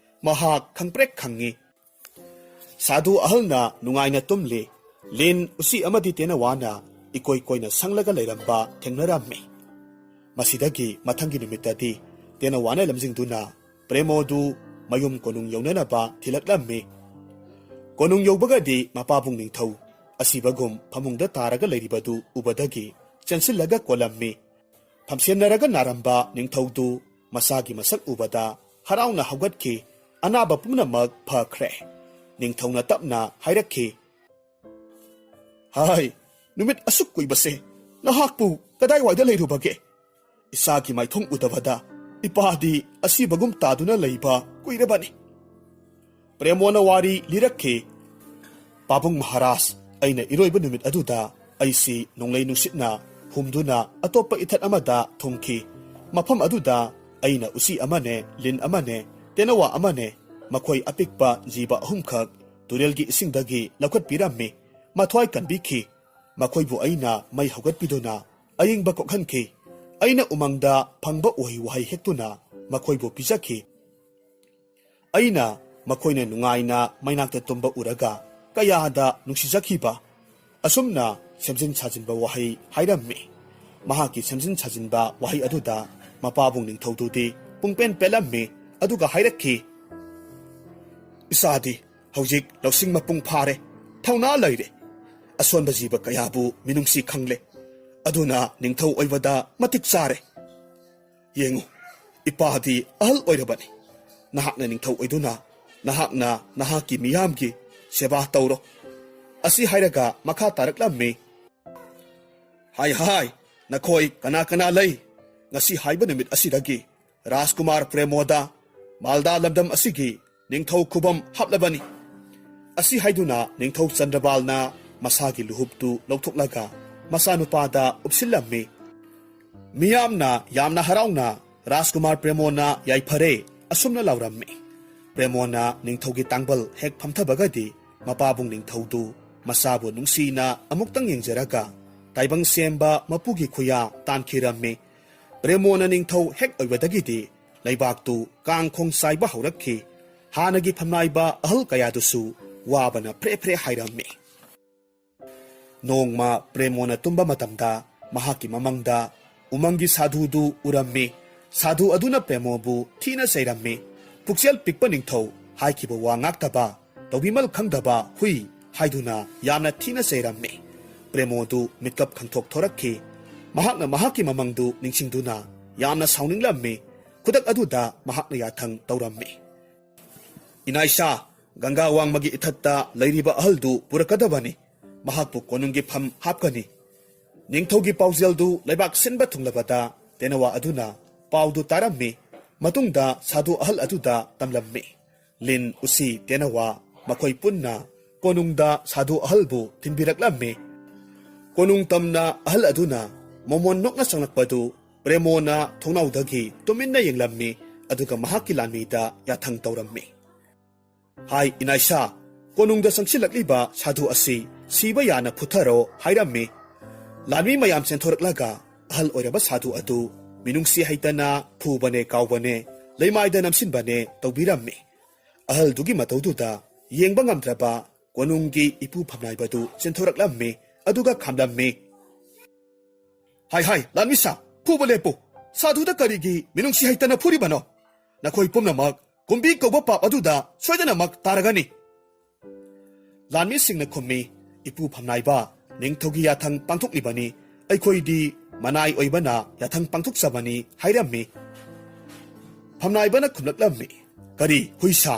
ꯃꯍꯥꯛ ꯈꯪꯄ꯭ꯔꯦꯛ ꯈꯪꯉꯤ ꯁꯥꯗꯨ ꯑꯍꯜꯅ ꯅꯨꯡꯉꯥꯏꯅ ꯇꯨꯝꯂꯤ ꯂꯤꯟ ꯎꯆꯤ ꯑꯃꯗꯤ ꯇꯦꯅꯋꯥꯅ ꯏꯀꯣꯏ ꯀꯣꯏꯅ ꯁꯪꯂꯒ ꯂꯩꯔꯝꯕ ꯊꯦꯡꯅꯔꯝꯃꯤ ꯃꯁꯤꯗꯒꯤ ꯃꯊꯪꯒꯤ ꯅꯨꯃꯤꯠꯇꯗꯤ ꯇꯦꯅꯋꯥꯅ ꯂꯝꯖꯤꯡꯗꯨꯅ ꯄ꯭ꯔꯦꯃꯣꯗꯨ ꯃꯌꯨꯝ ꯀꯣꯅꯨꯡ ꯌꯧꯅꯅꯕ ꯊꯤꯜꯂꯛꯂꯝꯃꯤ ꯀꯣꯅꯨꯡ ꯌꯧꯕꯒꯗꯤ ꯃꯄꯥꯕꯨꯡ ꯅꯤꯡꯊꯧ ꯑꯁꯤꯕꯒꯨꯝ ꯐꯃꯨꯡꯗ ꯇꯥꯔꯒ ꯂꯩꯔꯤꯕꯗꯨ ꯎꯕꯗꯒꯤ ꯆꯦꯟꯁꯤꯜꯂꯒ ꯀꯣꯜꯂꯝꯃꯤ ꯐꯝꯁꯦꯟꯅꯔꯒ ꯅꯥꯔꯝꯕ ꯅꯤꯡꯊꯧꯗꯨ ꯃꯁꯥꯒꯤ ꯃꯁꯛ ꯎꯕꯗ ꯍꯔꯥꯎꯅ ꯍꯧꯒꯠꯈꯤ ꯑꯅꯥꯕ ꯄꯨꯝꯅꯃꯛ ꯐꯈ꯭ꯔꯦ ꯅꯤꯡꯊꯧꯅ ꯇꯞꯅ ꯍꯥꯏꯔꯛꯈꯤ ꯍꯥꯏ ꯅꯨꯃꯤꯠ ꯑꯁꯨꯛ ꯀꯨꯏꯕꯁꯦ ꯅꯍꯥꯛꯄꯨ ꯀꯗꯥꯏꯋꯥꯏꯗ ꯂꯩꯔꯨꯕꯒꯦ ꯏꯁꯥꯒꯤ ꯃꯥꯏꯊꯣꯡ ꯎꯗꯕꯗ ꯏꯄꯥꯗꯤ ꯑꯁꯤꯕꯒꯨꯝ ꯇꯥꯗꯨꯅ ꯂꯩꯕ ꯀꯨꯏꯔꯕꯅꯤ ꯄ꯭ꯔꯦꯃꯣꯅ ꯋꯥꯔꯤ ꯂꯤꯔꯛꯈꯤ ꯄꯥꯕꯨꯡ ꯃꯍꯥꯔꯥꯖ ꯑꯩꯅ ꯏꯔꯣꯏꯕ ꯅꯨꯃꯤꯠ ꯑꯗꯨꯗ ꯑꯩꯁꯤ ꯅꯣꯡꯂꯩ ꯅꯨꯡꯁꯤꯠꯅ ꯍꯨꯝꯗꯨꯅ ꯑꯇꯣꯞꯄ ꯏꯊꯠ ꯑꯃꯗ ꯊꯨꯡꯈꯤ ꯃꯐꯝ ꯑꯗꯨꯗ ꯑꯩꯅ ꯎꯆꯤ ꯑꯃꯅꯦ ꯂꯤꯟ ꯑꯃꯅꯦ ꯇꯦꯅꯋꯥ ꯑꯃꯅꯦ ꯃꯈꯣꯏ ꯑꯄꯤꯛꯄ ꯖꯤꯕ ꯑꯍꯨꯝꯈꯛ ꯇꯨꯔꯦꯜꯒꯤ ꯏꯁꯤꯡꯗꯒꯤ ꯂꯧꯈꯠꯄꯤꯔꯝꯃꯤ ꯃꯊ꯭ꯋꯥꯏ ꯀꯟꯕꯤꯈꯤ ꯃꯈꯣꯏꯕꯨ ꯑꯩꯅ ꯃꯩ ꯍꯧꯒꯠꯄꯤꯗꯨꯅ ꯑꯏꯪꯕ ꯀꯣꯛꯍꯟꯈꯤ ꯑꯩꯅ ꯎꯃꯪꯗ ꯐꯪꯕ ꯎꯍꯩ ꯋꯥꯍꯩ ꯍꯦꯛꯇꯨꯅ ꯃꯈꯣꯏꯕꯨ ꯄꯤꯖꯈꯤ ꯑꯩꯅ ꯃꯈꯣꯏꯅ ꯅꯨꯡꯉꯥꯏꯅ ꯃꯩꯅꯥꯛꯇ ꯇꯨꯝꯕ ꯎꯔꯒ ꯀꯌꯥꯗ ꯅꯨꯡꯁꯤꯖꯈꯤꯕ ꯑꯁꯨꯝꯅ ꯁꯦꯝꯖꯤꯟ ꯁꯥꯖꯤꯟꯕ ꯋꯥꯍꯩ ꯍꯥꯏꯔꯝꯃꯤ ꯃꯍꯥꯛꯀꯤ ꯁꯦꯝꯖꯤꯟ ꯁꯥꯖꯤꯟꯕ ꯋꯥꯍꯩ ꯑꯗꯨꯗ ꯃꯄꯥꯕꯨꯡ ꯅꯤꯡꯊꯧꯗꯨꯗꯤ ꯄꯨꯡꯄꯦꯟ ꯄꯦꯜꯂꯝꯃꯤ ꯑꯗꯨꯒ ꯍꯥꯏꯔꯛꯈꯤ ꯏꯆꯥꯗꯤ ꯍꯧꯖꯤꯛ ꯂꯧꯁꯤꯡ ꯃꯄꯨꯡ ꯐꯥꯔꯦ ꯊꯧꯅꯥ ꯂꯩꯔꯦ ꯑꯁꯣꯟꯕ ꯖꯤꯕ ꯀꯌꯥꯕꯨ ꯃꯤꯅꯨꯡꯁꯤ ꯈꯪꯂꯦ ꯑꯗꯨꯅ ꯅꯤꯡꯊꯧ ꯑꯣꯏꯕꯗ ꯃꯇꯤꯛ ꯆꯥꯔꯦ ꯌꯦꯡꯉꯨ ꯏꯄꯥꯗꯤ ꯑꯍꯜ ꯑꯣꯏꯔꯕꯅꯤ ꯅꯍꯥꯛꯅ ꯅꯤꯡꯊꯧ ꯑꯣꯏꯗꯨꯅ ꯅꯍꯥꯛꯅ ꯅꯍꯥꯛꯀꯤ ꯃꯤꯌꯥꯝꯒꯤ ꯁꯦꯕꯥ ꯇꯧꯔꯣ ꯑꯁꯤ ꯍꯥꯏꯔꯒ ꯃꯈꯥ ꯇꯥꯔꯛꯂꯝꯃꯤ ꯍꯥꯏ ꯅꯈꯣꯏ ꯀꯅꯥ ꯀꯅꯥ ꯂꯩ ꯉꯁꯤ ꯍꯥꯏꯕ ꯅꯨꯃꯤꯠ ꯑꯁꯤꯗꯒꯤ ꯔꯥꯖꯀꯨꯃꯥꯔ ꯄ꯭ꯔꯦꯃꯣꯗ ꯃꯥꯜꯗꯥ ꯂꯝꯗꯝ ꯑꯁꯤꯒꯤ ꯅꯤꯡꯊꯧ ꯈꯨꯕꯝ ꯍꯥꯞꯂꯕꯅꯤ ꯑꯁꯤ ꯍꯥꯏꯗꯨꯅ ꯅꯤꯡꯊꯧ ꯆꯟꯗ꯭ꯔꯕꯥꯜꯅ ꯃꯁꯥꯒꯤ ꯂꯨꯍꯨꯞꯇꯨ ꯂꯧꯊꯣꯛꯂꯒ ꯃꯆꯥꯅꯨꯄꯥꯗ ꯎꯞꯁꯤꯜꯂꯝꯃꯤ ꯃꯤꯌꯥꯝꯅ ꯌꯥꯝꯅ ꯍꯔꯥꯎꯅ ꯔꯥꯖꯀꯨꯃꯥꯔ ꯄ꯭ꯔꯦꯃꯣꯅ ꯌꯥꯏꯐꯔꯦ ꯑꯁꯨꯝꯅ ꯂꯥꯎꯔꯝꯃꯤ ꯄ꯭ꯔꯦꯃꯣꯅ ꯅꯤꯡꯊꯧꯒꯤ ꯇꯥꯡꯕꯜ ꯍꯦꯛ ꯐꯝꯊꯕꯒꯗꯤ ꯃꯄꯥꯕꯨꯡ ꯅꯤꯡꯊꯧꯗꯨ ꯃꯁꯥꯕꯨ ꯅꯨꯡꯁꯤꯅ ꯑꯃꯨꯛꯇꯪ ꯌꯦꯡꯖꯔꯒ ꯇꯥꯏꯕꯪ ꯁꯦꯝꯕ ꯃꯄꯨꯒꯤ ꯈꯨꯌꯥ ꯇꯥꯟꯈꯤꯔꯝꯃꯤ Premona ningthou hek oibadagidi leibak tu kangkhong saiba haurakhi hanagi phamnaiba ahal kayadusu wabana pre hairammi nongma premona tumba matamda mahaki mamangda umangi sadhu du urammi sadhu aduna premobu thina sairammi puksel pikpa ningthou haikiba wa ngaktaba tobimal khangdaba hui haiduna yamna thina sairammi premodu mitkap khangthok thorakhi mahakna mahaki mamangdu ningsingduna yamna sauninglammi kudak aduda mahakna yathang taurammi inaisa ganga wangmagi ithatta leiriba ahaldu purakadabani mahakpu konunggi pham hapkani ningthougi paujeldu leibak sinba thunglabada tenawa aduna paudu tarammi matungda sadhu ahal aduda tamlammi lin usi tenawa makhoi punna konungda sadhu ahalbu tinbiraklammi konung tamna ahal aduna momon nokna sanglakpadu premona thongnaudagi tuminna yenglammi aduga mahaki lanmida yathang taurammi hai inaisa konungda sangsilakliba sadhu asi siba yana phutharo hairammi lanmi mayam senthораklaga ahal oiraba sadhu adu minungsi haitana phubane kaubane leimaida namsinbane taubirammi ahal dugi mataududa yengba ngamdraba konunggi ipu phamnaibadu senthоraklammi aduga khamlammi hai lanmisa phubalepu sadhuda karigi minungsi haitana phuribano nakhoi pumnamak kumbi koba pap aduda soidanamak taragani lanmi singna khummi ipu phamnaiba ningthogi yathang pangthoklibani aikhoidi manai oibana yathang pangthoksabani hairammi phamnaibana khumlaklammi kari huisa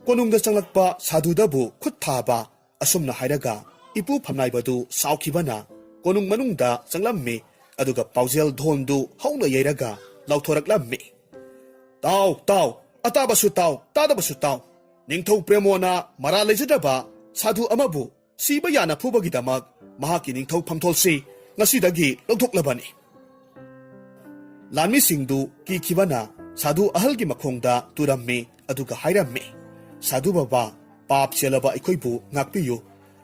konungda changlakpa sadhudabu khut thaba asumna hairaga ipu phamnaibadu saukhibana konung manungda changlammi aduga paujel dhondu hauna yeiraga lauthoraklammi tau atabasu tau tadabasu tau ningthou premona mara lejadaba sadhu amabu siba yana phubagidamak mahaki ningthou phamtholsi ngasidagi lawthoklabani lanmi singdu kikhibana sadhu ahalgi makhongda turammi aduga hairammi sadhu baba pap chelaba ikhoibu ngakpiyu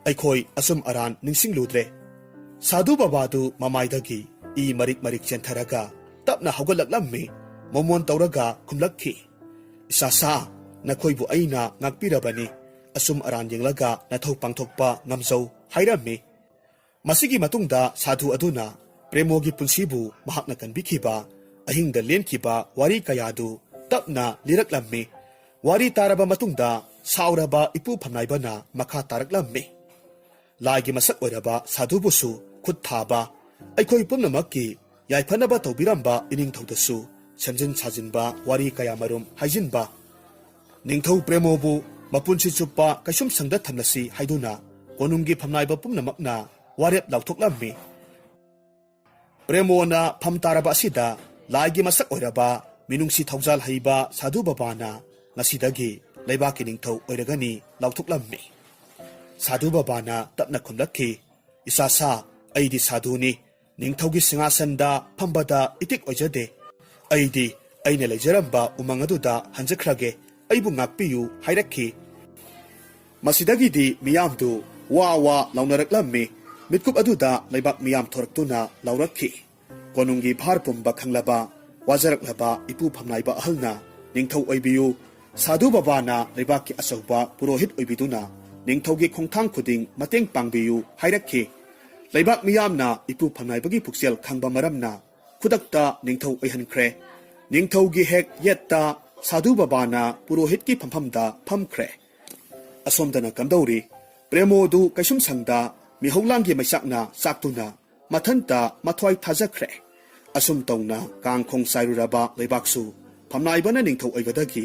aikhoi asum aran ningsingludre sadhu baba du mamaidagi I marik chentharaga tapna haugalaklammi momon tauraga khumlakhi isasa nakhoibu aina ngakpirabani asum aran yenglaga nathau pangthokpa ngamjau hairammi masigi matungda sadhu aduna premogi punsibu mahakna kanbikhiba ahingda lenkhiba wari kayadu tapna liraklammi wari taraba matungda sauraba ipu phamnaibana makha taraklammi laigi masak oiraba sadhu busu khut thaba aikhoi pumnamakki yaiphanaba tawbiramba iningthoudasu semjin sajinba wari kaya marum haijinba ningthou premobu mapunsi chuppa kaisum sangda thamlasi haiduna konunggi phamnaiba pumnamakna warep lauthoklammi premona phamtaraba asida laigi masak oiraba minungsi thaujal haiba sadhu babana ngasidagi leibaki ningthou oiragani lauthoklammi sadhu babana tapna khumlakhi isasa aidi sadhuni ningthougi singasanda phambada itik oijade aidi aina lejaramba umangaduda hanjakhrage aibu ngakpiyu hairakhi masidagidi miyamdu wa launaraklammi mitkup aduda leibak miyam thoraktuna laurakhi konunggi bharpumba khanglaba wajaraklaba ipu phamnaiba ahalna ningthou oibiyu sadhu babana leibakki asauba purohit oibiduna ningthougi khongthang khuding mateng pangbiyu hairakhi leibak miyamna ipu phamnaibagi puksel khangba maramna khudakta ningthou oihankhre ningthougi hek yetta sadhu babana purohitki phamhamda phamkhre asomdana kamdauri premodu kaisum sangda mihaulangi maisakna saktuna mathanta mathwai thajakhre asum tawna kangkhong sairuraba leibaksu phamnaibana ningthou oigadagi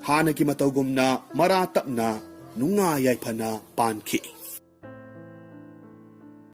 hanagi matawgumna mara tapna nunga yaifana panki